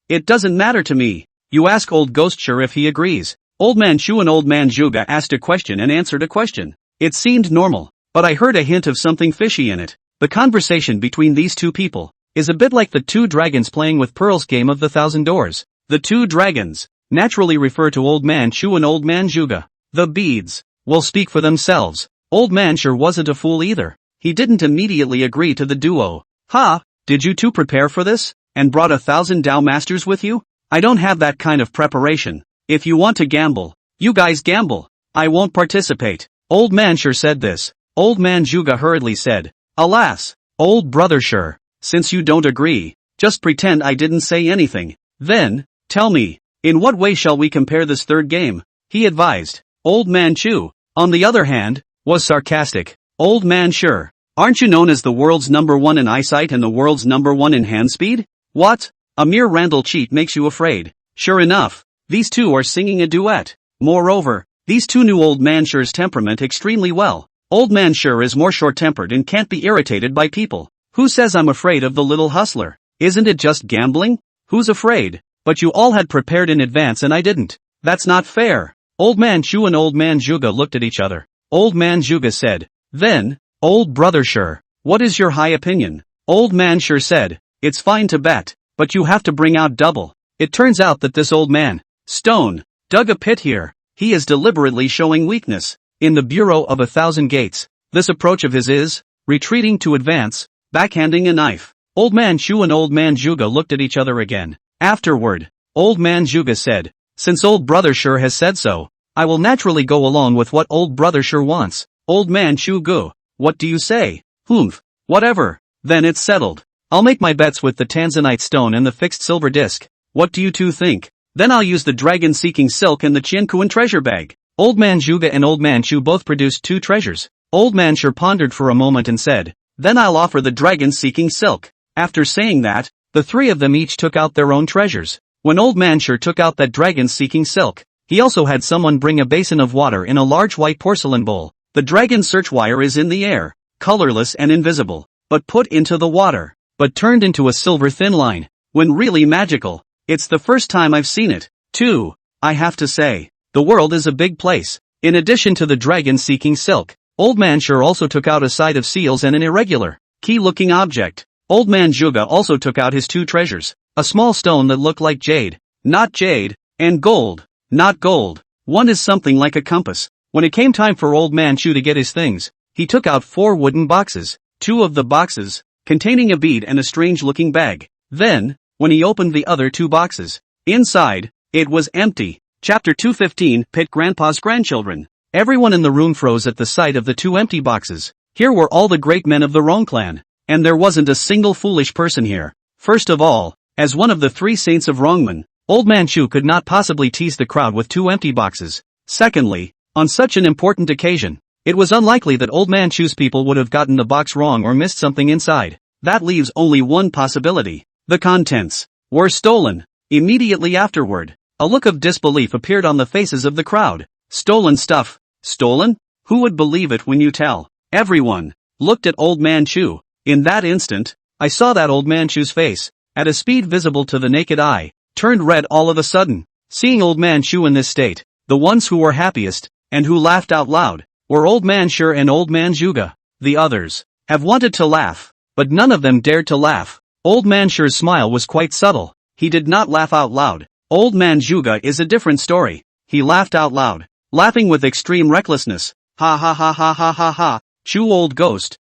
It doesn't matter to me. You ask Old Ghost Sure if he agrees. Old Man Shu and Old Man Juga asked a question and answered a question. It seemed normal, but I heard a hint of something fishy in it. The conversation between these two people is a bit like the two dragons playing with pearls game of the 1,000 doors. The two dragons naturally refer to Old Man Shu and Old Man Juga. The beads will speak for themselves. Old Man Sure wasn't a fool either. he didn't immediately agree to the duo. Ha, did you two prepare for this, and brought 1,000 Dao masters with you? I don't have that kind of preparation. If you want to gamble, you guys gamble. I won't participate. Old man sure said this. Old man Juga hurriedly said, alas, old brother sure, since you don't agree, just pretend I didn't say anything. Then, tell me, in what way shall we compare this third game? He advised. Old man Chu, on the other hand, was sarcastic. Old man sure, aren't you known as the world's #1 in eyesight and the world's #1 in hand speed? What? A mere Randall cheat makes you afraid. Sure enough, these two are singing a duet. Moreover, these two knew Old Man Sure's temperament extremely well. Old Man Sure is more short-tempered and can't be irritated by people. Who says I'm afraid of the little hustler? Isn't it just gambling? Who's afraid? But you all had prepared in advance and I didn't. That's not fair. Old Man Chu and Old Man Juga looked at each other. Old Man Juga said, then, old brother Sure, what is your high opinion? Old Man Sure said, it's fine to bet, but you have to bring out double. It turns out that this old man, Stone, dug a pit here. He is deliberately showing weakness. In the Bureau of 1,000 Gates, this approach of his is, retreating to advance, backhanding a knife. Old Man Chu and Old Man Juga looked at each other again. Afterward, Old Man Juga said, since old brother Sure has said so, I will naturally go along with what old brother Sure wants. Old Man Chu go, what do you say? Humph, whatever, then it's settled. I'll make my bets with the Tanzanite stone and the fixed silver disc. What do you two think? Then I'll use the dragon-seeking silk and the Qiankuan treasure bag. Old Man Juga and Old Man Chu both produced two treasures. Old Man Sure pondered for a moment and said, then I'll offer the dragon-seeking silk. After saying that, the three of them each took out their own treasures. When Old Man Sure took out that dragon-seeking silk, he also had someone bring a basin of water in a large white porcelain bowl. The dragon search wire is in the air, colorless and invisible, but put into the water, but turned into a silver thin line, when really magical. It's the first time I've seen it, too. I have to say, the world is a big place. In addition to the dragon-seeking silk, Old Man Sure also took out a side of seals and an irregular, key-looking object. Old Man Juga also took out his two treasures, a small stone that looked like jade, not jade, and gold, not gold. One is something like a compass. When it came time for Old Man Chu to get his things, he took out 4 wooden boxes, 2 of the boxes, containing a bead and a strange-looking bag. Then, when he opened the other 2 boxes, inside, it was empty. Chapter 215, Pit Grandpa's Grandchildren. Everyone in the room froze at the sight of the 2 empty boxes. Here were all the great men of the Rong clan, and there wasn't a single foolish person here. First of all, as one of the 3 saints of Rongman, Old Man Chu could not possibly tease the crowd with 2 empty boxes. Secondly, on such an important occasion, it was unlikely that Old Man Chu's people would have gotten the box wrong or missed something inside. That leaves only one possibility. The contents were stolen. Immediately afterward, a look of disbelief appeared on the faces of the crowd. Stolen stuff? Stolen? Who would believe it when you tell? Everyone looked at Old Man Chu. In that instant, I saw that Old Man Chu's face, at a speed visible to the naked eye, turned red all of a sudden. Seeing Old Man Chu in this state, the ones who were happiest, and who laughed out loud, were Old Man Sure and Old Man Juga. The others have wanted to laugh, but none of them dared to laugh. Old Man Sure's smile was quite subtle. He did not laugh out loud. Old Man Juga is a different story. He laughed out loud, laughing with extreme recklessness. Ha ha ha ha ha ha ha. Chu old ghost,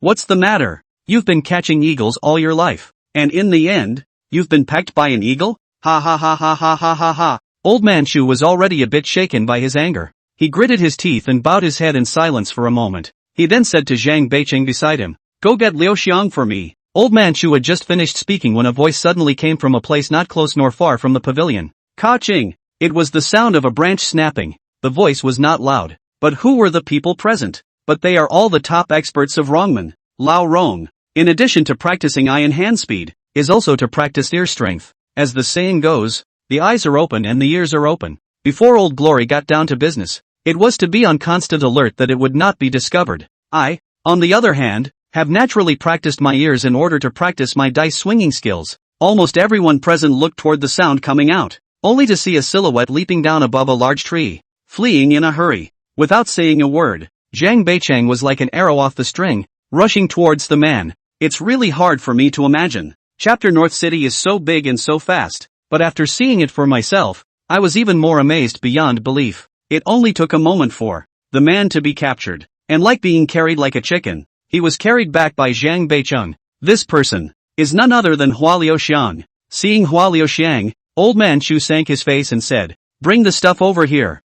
what's the matter? You've been catching eagles all your life, and in the end, you've been pecked by an eagle? Ha ha ha ha ha ha ha ha. Old Man Chu was already a bit shaken by his anger. He gritted his teeth and bowed his head in silence for a moment. He then said to Zhang Beicheng beside him, go get Liu Xiang for me. Old Man Chu had just finished speaking when a voice suddenly came from a place not close nor far from the pavilion. Ka-ching! It was the sound of a branch snapping. The voice was not loud. But who were the people present? But they are all the top experts of Rongman. Lao Rong, in addition to practicing eye and hand speed, is also to practice ear strength. As the saying goes, the eyes are open and the ears are open. Before Old Glory got down to business, it was to be on constant alert that it would not be discovered. I, on the other hand, have naturally practiced my ears in order to practice my dice swinging skills. Almost everyone present looked toward the sound coming out, only to see a silhouette leaping down above a large tree, fleeing in a hurry. Without saying a word, Zhang Beicheng was like an arrow off the string, rushing towards the man. It's really hard for me to imagine. Chapter North City is so big and so fast, but after seeing it for myself, I was even more amazed beyond belief. It only took a moment for the man to be captured, And like being carried like a chicken, he was carried back by Zhang Beicheng. This person is none other than Hualio Xiang. Seeing Hualio Xiang, old man Chu sank his face and said, "Bring the stuff over here."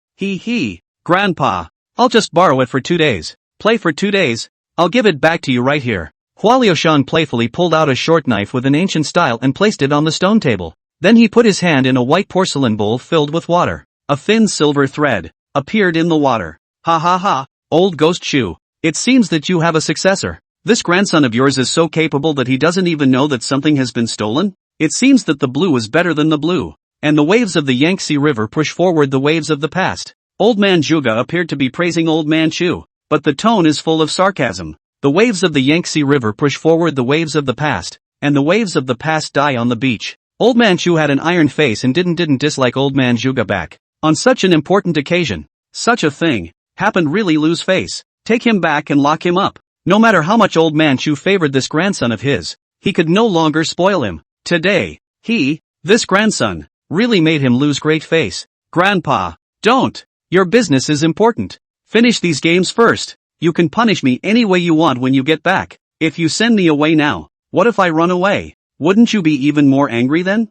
Grandpa. I'll just borrow it for 2 days. Play for 2 days. I'll give it back to you right here. Hualio Xiang playfully pulled out a short knife with an ancient style and placed it on the stone table. Then he put his hand in a white porcelain bowl filled with water. A thin silver thread appeared in the water. Ha ha ha, old ghost Chu. It seems that you have a successor. This grandson of yours is so capable that he doesn't even know that something has been stolen? It seems that the blue is better than the blue. And the waves of the Yangtze River push forward the waves of the past. Old man Zhuge appeared to be praising old man Chu, but the tone is full of sarcasm. The waves of the Yangtze River push forward the waves of the past, and the waves of the past die on the beach. Old man Chu had an iron face and didn't dislike old man Zhuge back. On such an important occasion, such a thing happened. Really lose face. Take him back and lock him up. No matter how much old man Chu favored this grandson of his, he could no longer spoil him. Today, this grandson, really made him lose great face. Grandpa, don't. Your business is important. Finish these games first. You can punish me any way you want when you get back. If you send me away now, what if I run away? Wouldn't you be even more angry then?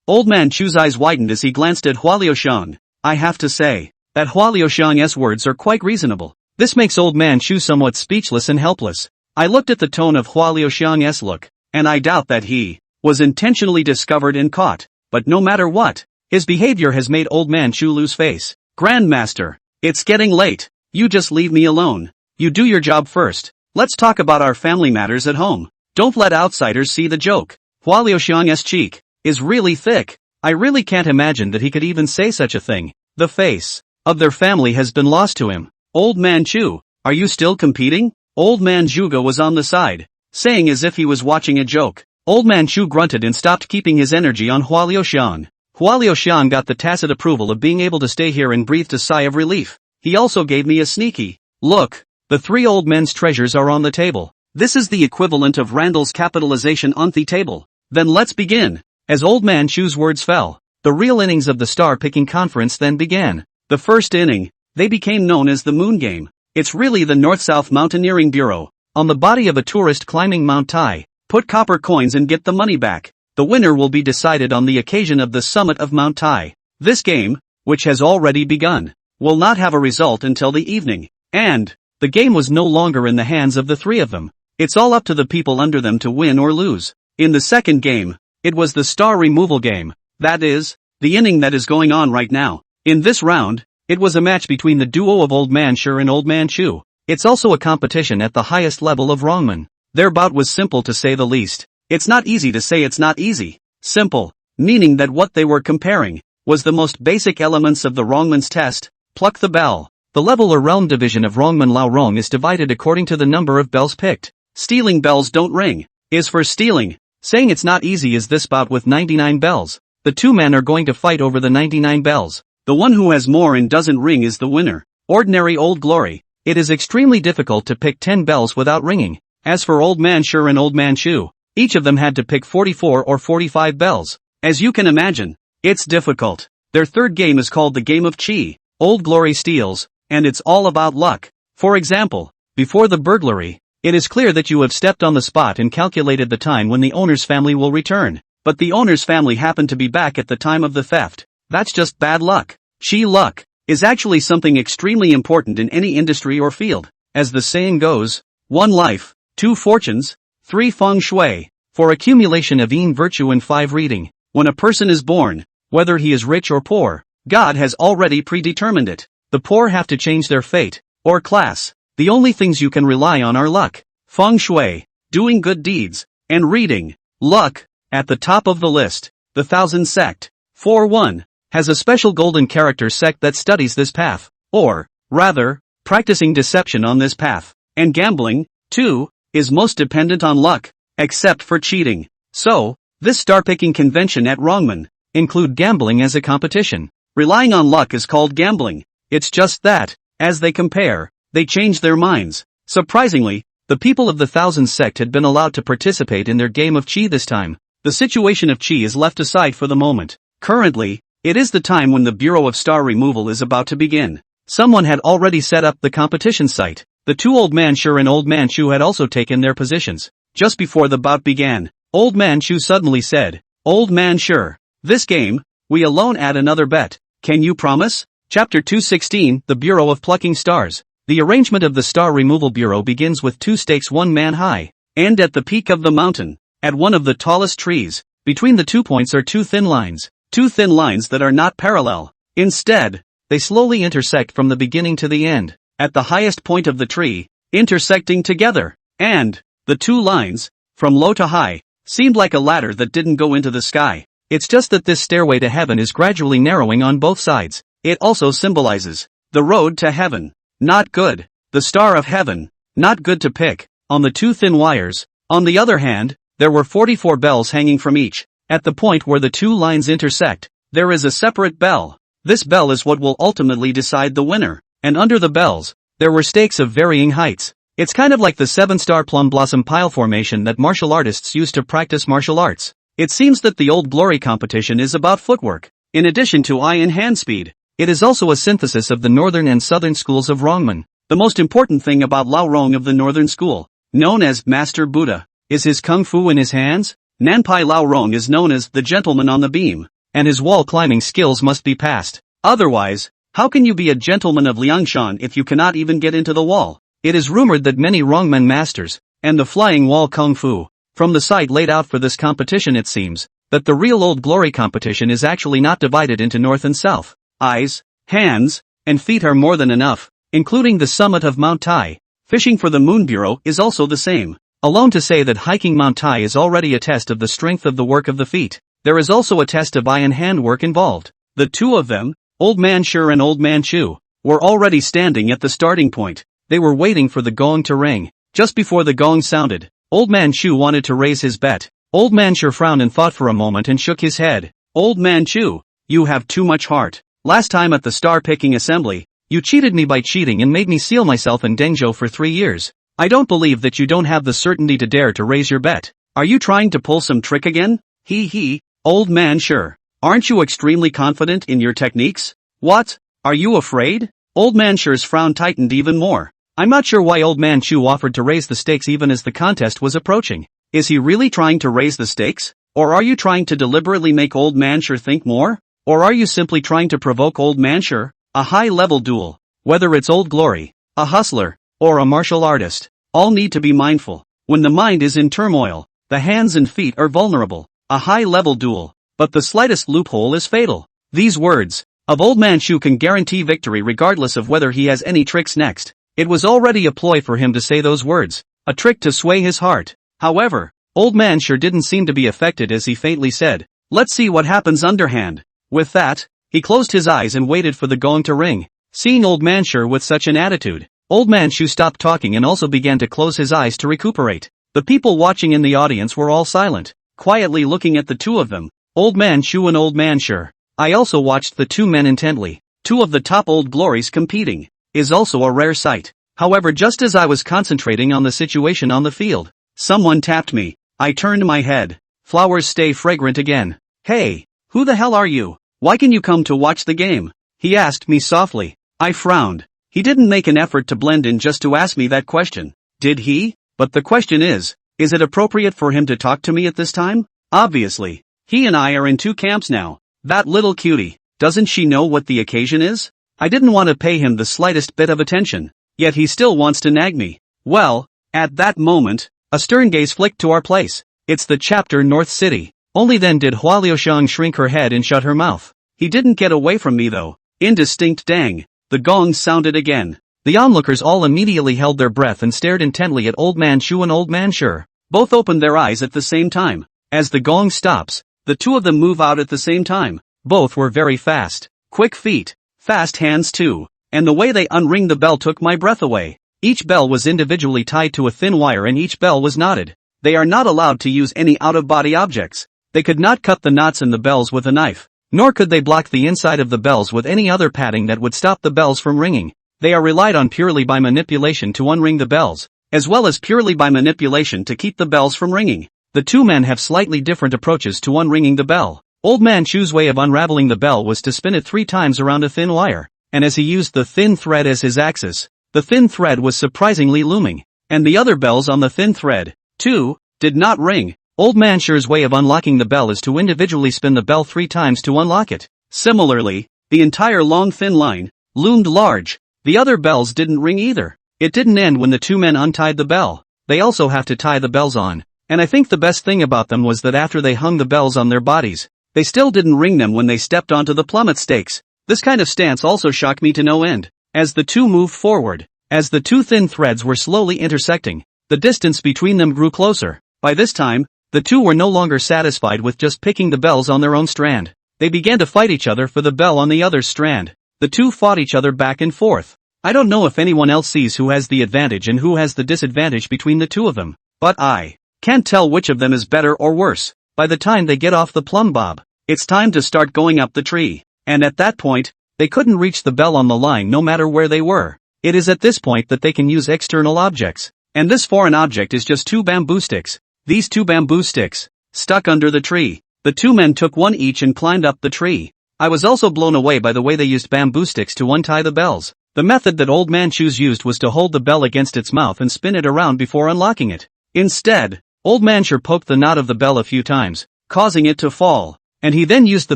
Old man Chu's eyes widened as he glanced at Hualio Xiang. I have to say that Hualio Xiang's words are quite reasonable. This makes old man Chu somewhat speechless and helpless. I looked at the tone of Hualio Xiang's look, and I doubt that he was intentionally discovered and caught. But no matter what, his behavior has made old man Chu lose face. Grandmaster, it's getting late. You just leave me alone. You do your job first. Let's talk about our family matters at home. Don't let outsiders see the joke. Hualio Xiang's cheek is really thick. I really can't imagine that he could even say such a thing. The face of their family has been lost to him. Old man Chu, are you still competing? Old man Zhuge was on the side, saying as if he was watching a joke. Old man Chu grunted and stopped keeping his energy on Hualio Xiang. Hualio Xiang got the tacit approval of being able to stay here and breathed a sigh of relief. He also gave me a sneaky look. The 3 old men's treasures are on the table. This is the equivalent of Randall's capitalization on the table. Then let's begin. As old man Chu's words fell, the real innings of the star-picking conference then began. The first inning, they became known as the Moon Game. It's really the North-South Mountaineering Bureau. On the body of a tourist climbing Mount Tai, put copper coins and get the money back. The winner will be decided on the occasion of the summit of Mount Tai. This game, which has already begun, will not have a result until the evening. And the game was no longer in the hands of the 3 of them. It's all up to the people under them to win or lose. In the second game, it was the star removal game. That is, the inning that is going on right now. In this round, it was a match between the duo of Old Man Shi and Old Man Chu. It's also a competition at the highest level of Wrongman. Their bout was simple to say the least. It's not easy to say it's not easy. Simple, meaning that what they were comparing was the most basic elements of the Wrongman's test. Pluck the bell. The level or realm division of Wrongman Lao Rong is divided according to the number of bells picked. Stealing bells don't ring is for stealing. Saying it's not easy is this bout with 99 bells. The 2 men are going to fight over the 99 bells. The one who has more and doesn't ring is the winner. Ordinary Old Glory. It is extremely difficult to pick 10 bells without ringing. As for Old Man Shi and Old Man Chu, each of them had to pick 44 or 45 bells. As you can imagine, it's difficult. Their third game is called the Game of Chi. Old Glory steals, and it's all about luck. For example, before the burglary, it is clear that you have stepped on the spot and calculated the time when the owner's family will return. But the owner's family happened to be back at the time of the theft. That's just bad luck. Chi luck is actually something extremely important in any industry or field. As the saying goes, 1 life, 2 fortunes, 3 feng shui, 4 accumulation of yin virtue and 5 reading. When a person is born, whether he is rich or poor, God has already predetermined it. The poor have to change their fate, or class. The only things you can rely on are luck, feng shui, doing good deeds, and reading. Luck, at the top of the list. The Thousand Sect, 4-1, has a special golden character sect that studies this path, or, rather, practicing deception on this path. And gambling, too, is most dependent on luck, except for cheating. So, this star-picking convention at Wrongman include gambling as a competition. Relying on luck is called gambling. It's just that, as they compare, they change their minds. Surprisingly, the people of the Thousand Sect had been allowed to participate in their game of Chi this time. The situation of Chi is left aside for the moment. Currently, it is the time when the Bureau of Star Removal is about to begin. Someone had already set up the competition site. The two Old Man Sure and Old Man Chu had also taken their positions. Just before the bout began, Old Man Chu suddenly said, "Old Man Sure, this game, we alone add another bet. Can you promise?" Chapter 216, The Bureau of Plucking Stars. The arrangement of the Star Removal Bureau begins with two stakes 1 man high, and at the peak of the mountain, at one of the tallest trees, between the 2 points are two thin lines that are not parallel. Instead, they slowly intersect from the beginning to the end, at the highest point of the tree, intersecting together, and the two lines, from low to high, seemed like a ladder that didn't go into the sky. It's just that this stairway to heaven is gradually narrowing on both sides. It also symbolizes the road to heaven. Not good. The star of heaven. Not good to pick on the two thin wires. On the other hand, there were 44 bells hanging from each. At the point where the two lines intersect, there is a separate bell. This bell is what will ultimately decide the winner. And under the bells, there were stakes of varying heights. It's kind of like the 7-star plum blossom pile formation that martial artists use to practice martial arts. It seems that the Old Glory competition is about footwork. In addition to eye and hand speed, it is also a synthesis of the northern and southern schools of Rongmen. The most important thing about Lao Rong of the northern school, known as Master Buddha, is his kung fu in his hands. Nanpai Lao Rong is known as the gentleman on the beam, and his wall climbing skills must be passed. Otherwise, how can you be a gentleman of Liangshan if you cannot even get into the wall? It is rumored that many Rongmen masters, and the flying wall kung fu, from the site laid out for this competition it seems, that the real Old Glory competition is actually not divided into north and south. Eyes, hands, and feet are more than enough, including the summit of Mount Tai. Fishing for the Moon Bureau is also the same. Alone to say that hiking Mount Tai is already a test of the strength of the work of the feet. There is also a test of eye and hand work involved. The two of them, Old Man Sure and Old Man Chu, were already standing at the starting point. They were waiting for the gong to ring. Just before the gong sounded, Old Man Chu wanted to raise his bet. Old Man Sure frowned and thought for a moment and shook his head. "Old Man Chu, you have too much heart. Last time at the star picking assembly, you cheated me by cheating and made me seal myself in Dengzhou for 3 years. I don't believe that you don't have the certainty to dare to raise your bet. Are you trying to pull some trick again?" He, Old Man Sure. Aren't you extremely confident in your techniques? What? Are you afraid? Old Man Sure's frown tightened even more. I'm not sure why Old Man Chu offered to raise the stakes even as the contest was approaching. Is he really trying to raise the stakes? Or are you trying to deliberately make Old Man Sure think more? Or are you simply trying to provoke Old Man Sure? A high-level duel, whether it's Old Glory, a hustler, or a martial artist, all need to be mindful. When the mind is in turmoil, the hands and feet are vulnerable. A high-level duel, but the slightest loophole is fatal. These words of Old Man Chu can guarantee victory regardless of whether he has any tricks next. It was already a ploy for him to say those words, a trick to sway his heart. However, Old Man Sure didn't seem to be affected as he faintly said, "Let's see what happens underhand." With that, he closed his eyes and waited for the gong to ring. Seeing Old Man Sure with such an attitude, Old Man Chu stopped talking and also began to close his eyes to recuperate. The people watching in the audience were all silent, quietly looking at the two of them, Old Man Chu and Old Man Sure. I also watched the two men intently. Two of the top Old Glories competing is also a rare sight. However, just as I was concentrating on the situation on the field, someone tapped me. I turned my head. "Flowers stay fragrant again. Hey, who the hell are you? Why can you come to watch the game?" he asked me softly. I frowned. He didn't make an effort to blend in just to ask me that question, did he? But the question is it appropriate for him to talk to me at this time? Obviously. He and I are in two camps now. That little cutie, doesn't she know what the occasion is? I didn't want to pay him the slightest bit of attention, yet he still wants to nag me. Well, at that moment, a stern gaze flicked to our place. It's the chapter North City. Only then did Hua Liuxiang shrink her head and shut her mouth. He didn't get away from me though. Indistinct dang. The gong sounded again. The onlookers all immediately held their breath and stared intently at Old Man Chu and Old Man Sure. Both opened their eyes at the same time. As the gong stops, the two of them move out at the same time. Both were very fast. Quick feet. Fast hands too. And the way they unring the bell took my breath away. Each bell was individually tied to a thin wire and each bell was knotted. They are not allowed to use any out-of-body objects. They could not cut the knots in the bells with a knife. Nor could they block the inside of the bells with any other padding that would stop the bells from ringing. They are relied on purely by manipulation to unring the bells, as well as purely by manipulation to keep the bells from ringing. The two men have slightly different approaches to unringing the bell. Old Man Chu's way of unraveling the bell was to spin it 3 times around a thin wire, and as he used the thin thread as his axis, the thin thread was surprisingly looming, and the other bells on the thin thread, too, did not ring. Old Man Sure's way of unlocking the bell is to individually spin the bell 3 times to unlock it. Similarly, the entire long thin line loomed large. The other bells didn't ring either. It didn't end when the 2 men untied the bell. They also have to tie the bells on. And I think the best thing about them was that after they hung the bells on their bodies, they still didn't ring them when they stepped onto the plummet stakes. This kind of stance also shocked me to no end. As the 2 moved forward, as the 2 thin threads were slowly intersecting, the distance between them grew closer. By this time, the 2 were no longer satisfied with just picking the bells on their own strand. They began to fight each other for the bell on the other's strand. The 2 fought each other back and forth. I don't know if anyone else sees who has the advantage and who has the disadvantage between the 2 of them, but I can't tell which of them is better or worse. By the time they get off the plumb bob, it's time to start going up the tree. And at that point, they couldn't reach the bell on the line no matter where they were. It is at this point that they can use external objects. And this foreign object is just 2 bamboo sticks. These 2 bamboo sticks, stuck under the tree. The 2 men took one each and climbed up the tree. I was also blown away by the way they used bamboo sticks to untie the bells. The method that Old Man Shoes used was to hold the bell against its mouth and spin it around before unlocking it. Instead, Old Man Sure poked the knot of the bell a few times, causing it to fall, and he then used the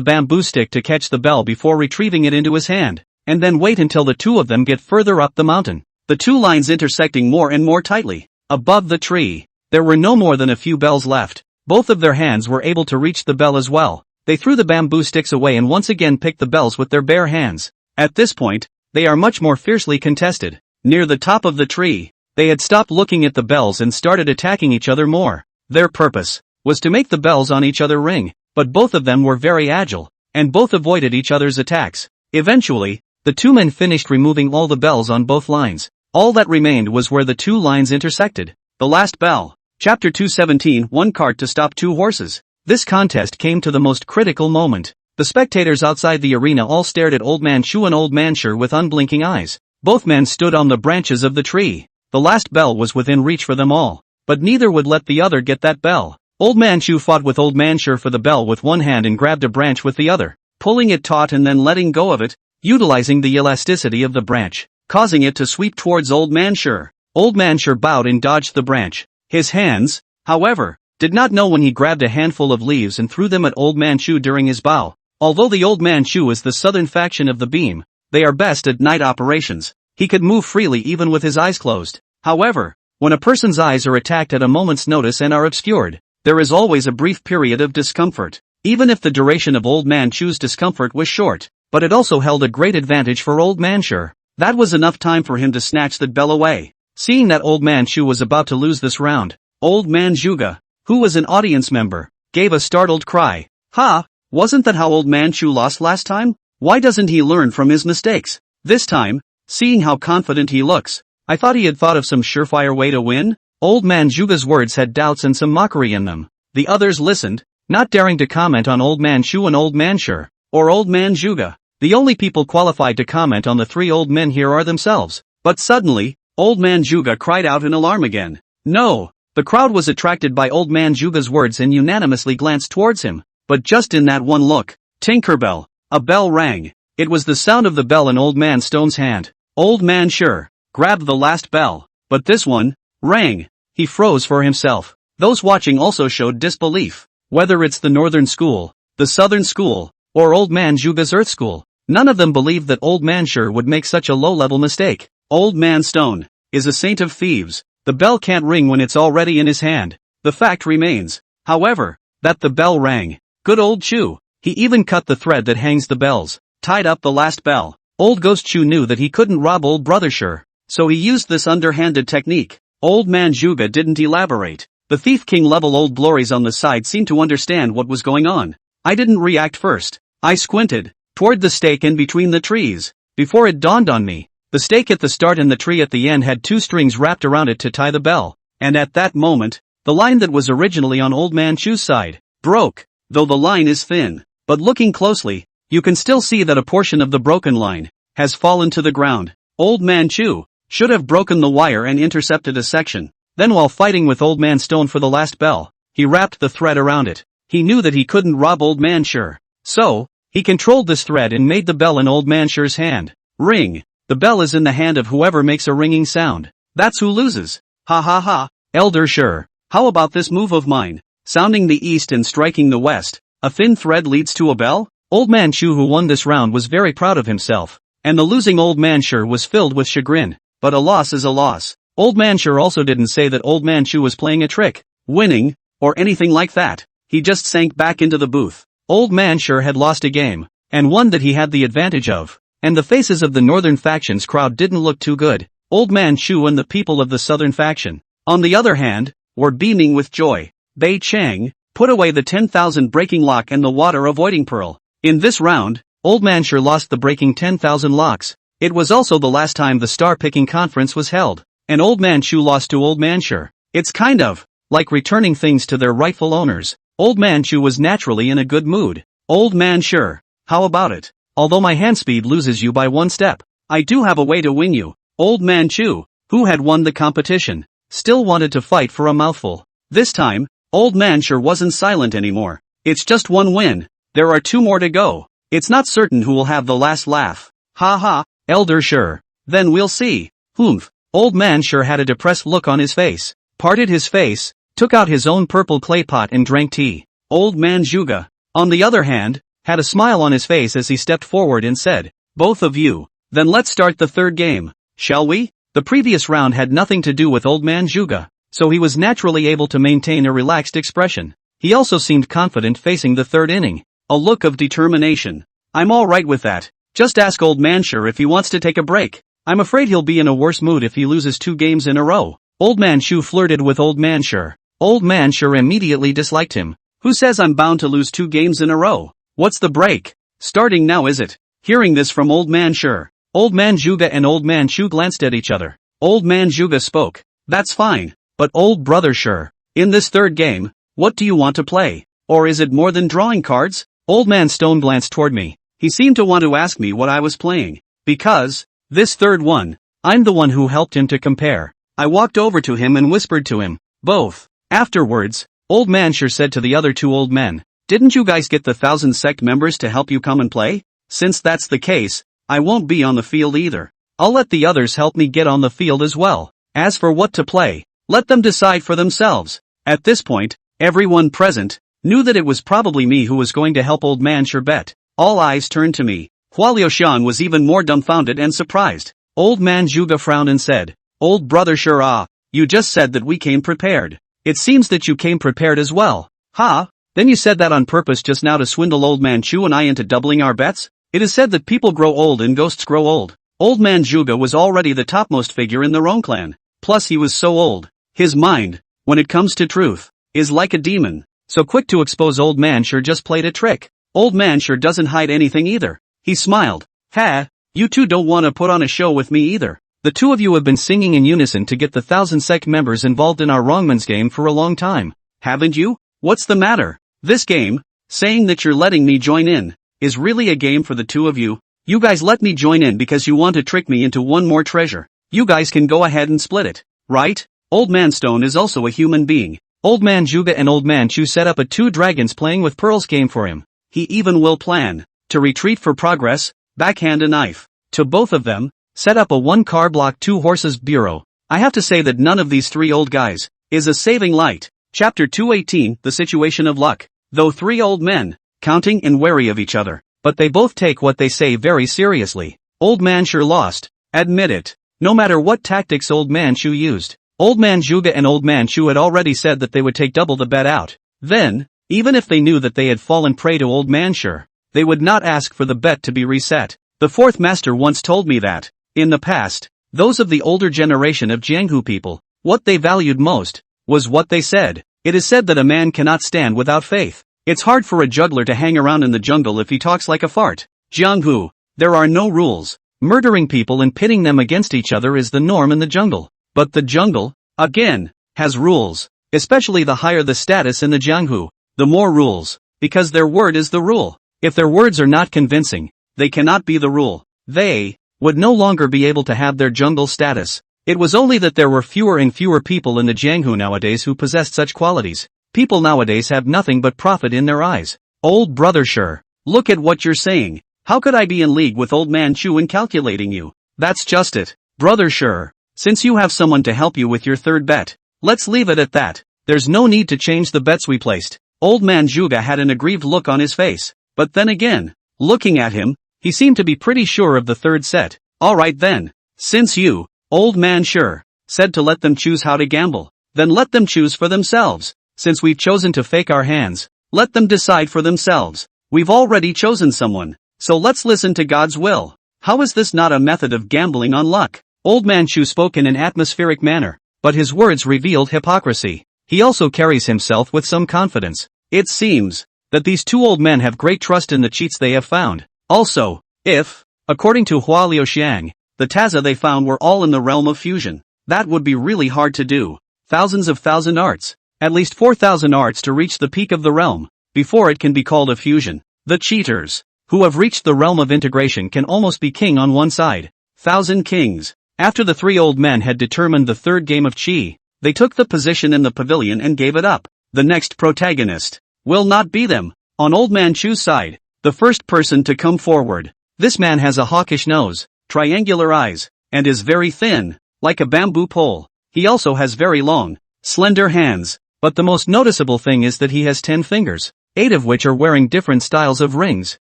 bamboo stick to catch the bell before retrieving it into his hand, and then wait until the 2 of them get further up the mountain. The 2 lines intersecting more and more tightly. Above the tree, there were no more than a few bells left. Both of their hands were able to reach the bell as well. They threw the bamboo sticks away and once again picked the bells with their bare hands. At this point, they are much more fiercely contested. Near the top of the tree, they had stopped looking at the bells and started attacking each other more. Their purpose was to make the bells on each other ring, but both of them were very agile, and both avoided each other's attacks. Eventually, the 2 men finished removing all the bells on both lines. All that remained was where the 2 lines intersected. The last bell. Chapter 217, 1 cart to stop 2 horses. This contest came to the most critical moment. The spectators outside the arena all stared at Old Man Shu and Old Man Sure with unblinking eyes. Both men stood on the branches of the tree. The last bell was within reach for them all, but neither would let the other get that bell. Old Man Shu fought with Old Man Sure for the bell with one hand and grabbed a branch with the other, pulling it taut and then letting go of it, utilizing the elasticity of the branch, causing it to sweep towards Old Man Sure. Old Man Sure bowed and dodged the branch. His hands, however, did not know when he grabbed a handful of leaves and threw them at Old Man Shu during his bow. Although the Old Man Shu is the southern faction of the beam, they are best at night operations. He could move freely even with his eyes closed. However, when a person's eyes are attacked at a moment's notice and are obscured, there is always a brief period of discomfort. Even if the duration of Old Man Shu's discomfort was short, but it also held a great advantage for Old Man Sure. That was enough time for him to snatch that bell away. Seeing that Old Man Shu was about to lose this round, Old Man Juga, who was an audience member, gave a startled cry. Ha! Wasn't that how Old Man Shu lost last time? Why doesn't he learn from his mistakes? This time, seeing how confident he looks, I thought he had thought of some surefire way to win. Old Man Juga's words had doubts and some mockery in them. The others listened, not daring to comment on Old Man Shu and Old Man Sure, or Old Man Juga. The only people qualified to comment on the 3 old men here are themselves. But suddenly, Old Man Juga cried out in alarm again. No! The crowd was attracted by Old Man Juga's words and unanimously glanced towards him. But just in that one look, Tinkerbell, a bell rang. It was the sound of the bell in Old Man Stone's hand. Old Man Sure grabbed the last bell, but this one rang. He froze for himself. Those watching also showed disbelief. Whether it's the Northern School, the Southern School, or Old Man Juga's Earth School, none of them believed that Old Man Sure would make such a low-level mistake. Old Man Stone is a saint of thieves. The bell can't ring when it's already in his hand. The fact remains, however, that the bell rang. Good old Chu. He even cut the thread that hangs the bells, tied up the last bell. Old Ghost Chu knew that he couldn't rob Old Brother Sure, so he used this underhanded technique. Old Man Juga didn't elaborate. The Thief King level Old Glories on the side seemed to understand what was going on. I didn't react first. I squinted toward the stake in between the trees. Before it dawned on me, the stake at the start and the tree at the end had 2 strings wrapped around it to tie the bell. And at that moment, the line that was originally on Old Man Chu's side broke. Though the line is thin, but looking closely, you can still see that a portion of the broken line has fallen to the ground. Old Man Chu should have broken the wire and intercepted a section. Then while fighting with Old Man Stone for the last bell, he wrapped the thread around it. He knew that he couldn't rob Old Man Sure. So, he controlled this thread and made the bell in Old Man Sure's hand ring. The bell is in the hand of whoever makes a ringing sound. That's who loses. Ha ha ha. Elder sure. How about this move of mine? Sounding the east and striking the west. A thin thread leads to a bell? Old Man Chu, who won this round, was very proud of himself. And the losing Old Man sure was filled with chagrin. But a loss is a loss. Old Man sure also didn't say that Old Man Chu was playing a trick, winning, or anything like that. He just sank back into the booth. Old Man sure had lost a game, and one that he had the advantage of. And the faces of the northern faction's crowd didn't look too good. Old Man Chu and the people of the southern faction, on the other hand, were beaming with joy. Bei Chang, put away the 10,000 breaking lock and the water avoiding pearl. In this round, Old Man sure lost the breaking 10,000 locks. It was also the last time the star picking conference was held, and Old Man Chu lost to Old Man sure. It's kind of like returning things to their rightful owners. Old Man Chu was naturally in a good mood. Old Man sure, how about it? Although my hand speed loses you by one step, I do have a way to win you. Old Man Chu, who had won the competition, still wanted to fight for a mouthful. This time, Old Man sure wasn't silent anymore. It's just one win. There are 2 more to go. It's not certain who will have the last laugh. Ha ha, Elder sure. Then we'll see. Humph. Old Man sure had a depressed look on his face, parted his face, took out his own purple clay pot and drank tea. Old Man Zhuge, on the other hand, had a smile on his face as he stepped forward and said, "Both of you, then let's start the third game, shall we?" The previous round had nothing to do with Old Man Zhuge, so he was naturally able to maintain a relaxed expression. He also seemed confident facing the third inning, a look of determination. "I'm all right with that. Just ask Old Man sure if he wants to take a break. I'm afraid he'll be in a worse mood if he loses 2 games in a row." Old Man Chu flirted with Old Man sure. Old Man sure immediately disliked him. "Who says I'm bound to lose 2 games in a row? What's the break? Starting now, is it?" Hearing this from Old Man sure, Old Man Zhuge and Old Man Chu glanced at each other. Old Man Zhuge spoke. "That's fine, but Old Brother sure, in this third game, what do you want to play? Or is it more than drawing cards?" Old Man Stone glanced toward me. He seemed to want to ask me what I was playing. Because, this third one, I'm the one who helped him to compare. I walked over to him and whispered to him, "Both." Afterwards, Old Man sure said to the other 2 old men, "Didn't you guys get the 1,000 sect members to help you come and play? Since that's the case, I won't be on the field either. I'll let the others help me get on the field as well. As for what to play, let them decide for themselves." At this point, everyone present knew that it was probably me who was going to help Old Man sure bet. All eyes turned to me. Hua Liuxian was even more dumbfounded and surprised. Old Man Zhuge frowned and said, "Old Brother sure, you just said that we came prepared. It seems that you came prepared as well. Ha? Then you said that on purpose just now to swindle Old Man Chu and I into doubling our bets? It is said that people grow old and ghosts grow old." Old Man Zhuge was already the topmost figure in the Rong clan. Plus he was so old. His mind, when it comes to truth, is like a demon. So quick to expose Old Man sure just played a trick. Old Man sure doesn't hide anything either. He smiled. "Ha, you two don't want to put on a show with me either. The 2 of you have been singing in unison to get the 1,000 sect members involved in our Wrongman's game for a long time. Haven't you? What's the matter? This game, saying that you're letting me join in, is really a game for the 2 of you. You guys let me join in because you want to trick me into one more treasure. You guys can go ahead and split it, right?" Old Man Stone is also a human being. Old Man Zhuge and Old Man Chu set up a 2 dragons playing with pearls game for him. He even will plan to retreat for progress, backhand a knife. To both of them, set up a 1-car block 2 horses bureau. I have to say that none of these 3 old guys is a saving light. Chapter 218, The Situation of Luck. Though 3 old men, counting and wary of each other, but they both take what they say very seriously. Old Man sure lost. Admit it. No matter what tactics Old Man Chu used, Old Man Zhuge and Old Man Chu had already said that they would take double the bet out. Then, even if they knew that they had fallen prey to Old Man sure, they would not ask for the bet to be reset. The 4th master once told me that, in the past, those of the older generation of Jianghu people, what they valued most, was what they said. It is said that a man cannot stand without faith. It's hard for a juggler to hang around in the jungle if he talks like a fart. Jianghu, there are no rules. Murdering people and pitting them against each other is the norm in the jungle. But the jungle, again, has rules. Especially the higher the status in the Jianghu, the more rules, because their word is the rule. If their words are not convincing, they cannot be the rule. They would no longer be able to have their jungle status. It was only that there were fewer and fewer people in the Jianghu nowadays who possessed such qualities. People nowadays have nothing but profit in their eyes. Old Brother sure, look at what you're saying. How could I be in league with Old Man Chu in calculating you? That's just it. Brother sure. Since you have someone to help you with your third bet, let's leave it at that. There's no need to change the bets we placed. Old man Juga had an aggrieved look on his face, but then again, looking at him, he seemed to be pretty sure of the third set. Alright then. Since you, old man sure, said to let them choose how to gamble, then let them choose for themselves. Since we've chosen to fake our hands, let them decide for themselves. We've already chosen someone, so let's listen to God's will. How is this not a method of gambling on luck? Old man Shu spoke in an atmospheric manner, but his words revealed hypocrisy. He also carries himself with some confidence. It seems that these two old men have great trust in the cheats they have found. Also, if, according to Hua Liuxiang, the Taza they found were all in the realm of fusion, that would be really hard to do. Thousands of thousand arts, at least 4,000 arts to reach the peak of the realm, before it can be called a fusion. The cheaters, who have reached the realm of integration, can almost be king on one side. 1,000 kings. After the three old men had determined the third game of Qi, they took the position in the pavilion and gave it up. The next protagonist will not be them. On old man Chu's side, the first person to come forward. This man has a hawkish nose, triangular eyes, and is very thin, like a bamboo pole. He also has very long, slender hands, but the most noticeable thing is that he has 10 fingers, 8 of which are wearing different styles of rings.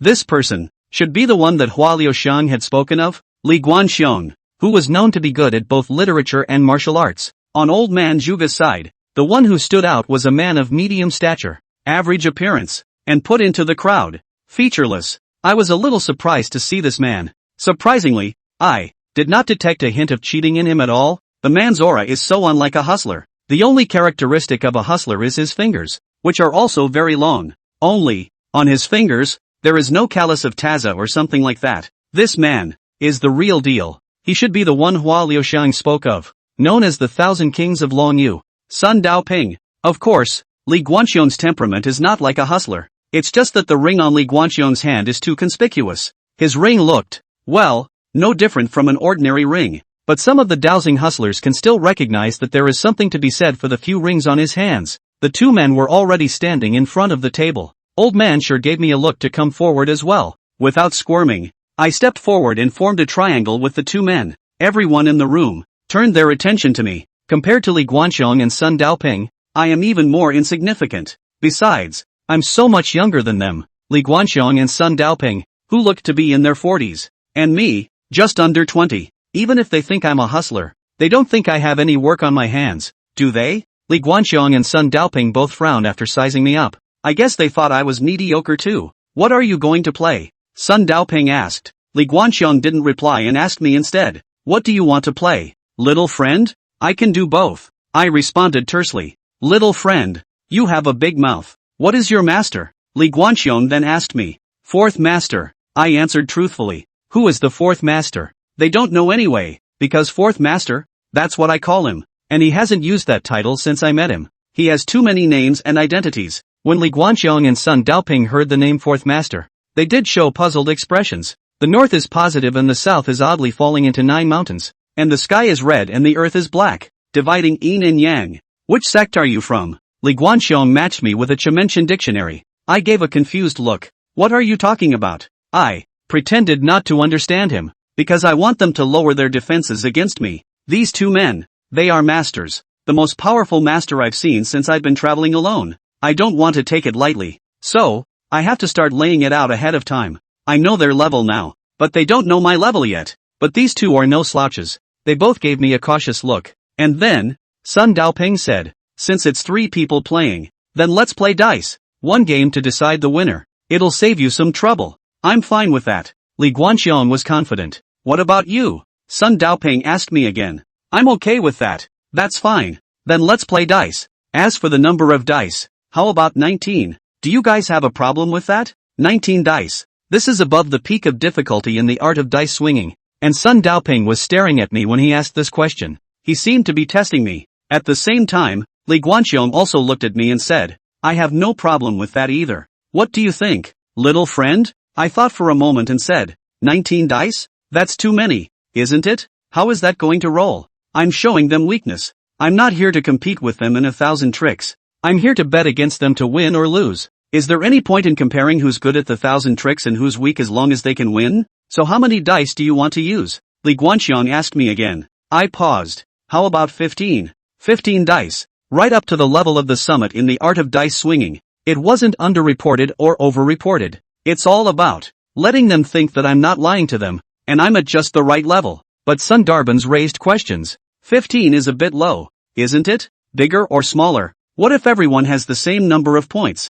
This person should be the one that Hua Liuxiang had spoken of, Li Guanxiong, who was known to be good at both literature and martial arts. On old man Zhuge's side, the one who stood out was a man of medium stature, average appearance, and put into the crowd, featureless. I was a little surprised to see this man. Surprisingly, I did not detect a hint of cheating in him at all. The man's aura is so unlike a hustler. The only characteristic of a hustler is his fingers, which are also very long. Only, on his fingers, there is no callus of Taza or something like that. This man is the real deal. He should be the one Hua Liuxiang spoke of, known as the 1,000 Kings of Longyu, Sun Daoping. Of course, Li Guanxiong's temperament is not like a hustler. It's just that the ring on Li Guanxiong's hand is too conspicuous. His ring looked, well, no different from an ordinary ring. But some of the dowsing hustlers can still recognize that there is something to be said for the few rings on his hands. The two men were already standing in front of the table. Old man sure gave me a look to come forward as well. Without squirming, I stepped forward and formed a triangle with the two men. Everyone in the room turned their attention to me. Compared to Li Guanxiong and Sun Daoping, I am even more insignificant. Besides, I'm so much younger than them. Li Guanxiong and Sun Daoping, who looked to be in their 40s, and me, just under 20. Even if they think I'm a hustler, they don't think I have any work on my hands, do they? Li Guanxiong and Sun Daoping both frowned after sizing me up. I guess they thought I was mediocre too. What are you going to play? Sun Daoping asked. Li Guanxiong didn't reply and asked me instead. What do you want to play? Little friend? I can do both. I responded tersely. Little friend, you have a big mouth. What is your master? Li Guanxiong then asked me. Fourth master. I answered truthfully. Who is the fourth master? They don't know anyway, because fourth master, that's what I call him, and he hasn't used that title since I met him. He has too many names and identities. When Li Guanxiong and Sun Daoping heard the name fourth master, they did show puzzled expressions. The north is positive and the south is oddly falling into 9 mountains, and the sky is red and the earth is black, dividing yin and yang. Which sect are you from? Li Guanxiong matched me with a Chimenchen dictionary. I gave a confused look. What are you talking about? I pretended not to understand him. Because I want them to lower their defenses against me. These two men, they are masters. The most powerful master I've seen since I've been traveling alone. I don't want to take it lightly. So, I have to start laying it out ahead of time. I know their level now, but they don't know my level yet. But these two are no slouches. They both gave me a cautious look. And then, Sun Daoping said, since it's 3 people playing, then let's play dice. 1 game to decide the winner. It'll save you some trouble. I'm fine with that. Li Guanxiong was confident. What about you? Sun Daoping asked me again. I'm okay with that. That's fine. Then let's play dice. As for the number of dice, how about 19? Do you guys have a problem with that? 19 dice. This is above the peak of difficulty in the art of dice swinging. And Sun Daoping was staring at me when he asked this question. He seemed to be testing me. At the same time, Li Guanxiong also looked at me and said, I have no problem with that either. What do you think, little friend? I thought for a moment and said, 19 dice? That's too many, isn't it? How is that going to roll? I'm showing them weakness. I'm not here to compete with them in 1,000 tricks. I'm here to bet against them to win or lose. Is there any point in comparing who's good at the 1,000 tricks and who's weak as long as they can win? So how many dice do you want to use? Li Guanxiang asked me again. I paused. How about 15? 15 dice. Right up to the level of the summit in the art of dice swinging. It wasn't underreported or overreported. It's all about letting them think that I'm not lying to them, and I'm at just the right level. But Sundarbans raised questions. 15 is a bit low, isn't it? Bigger or smaller? What if everyone has the same number of points?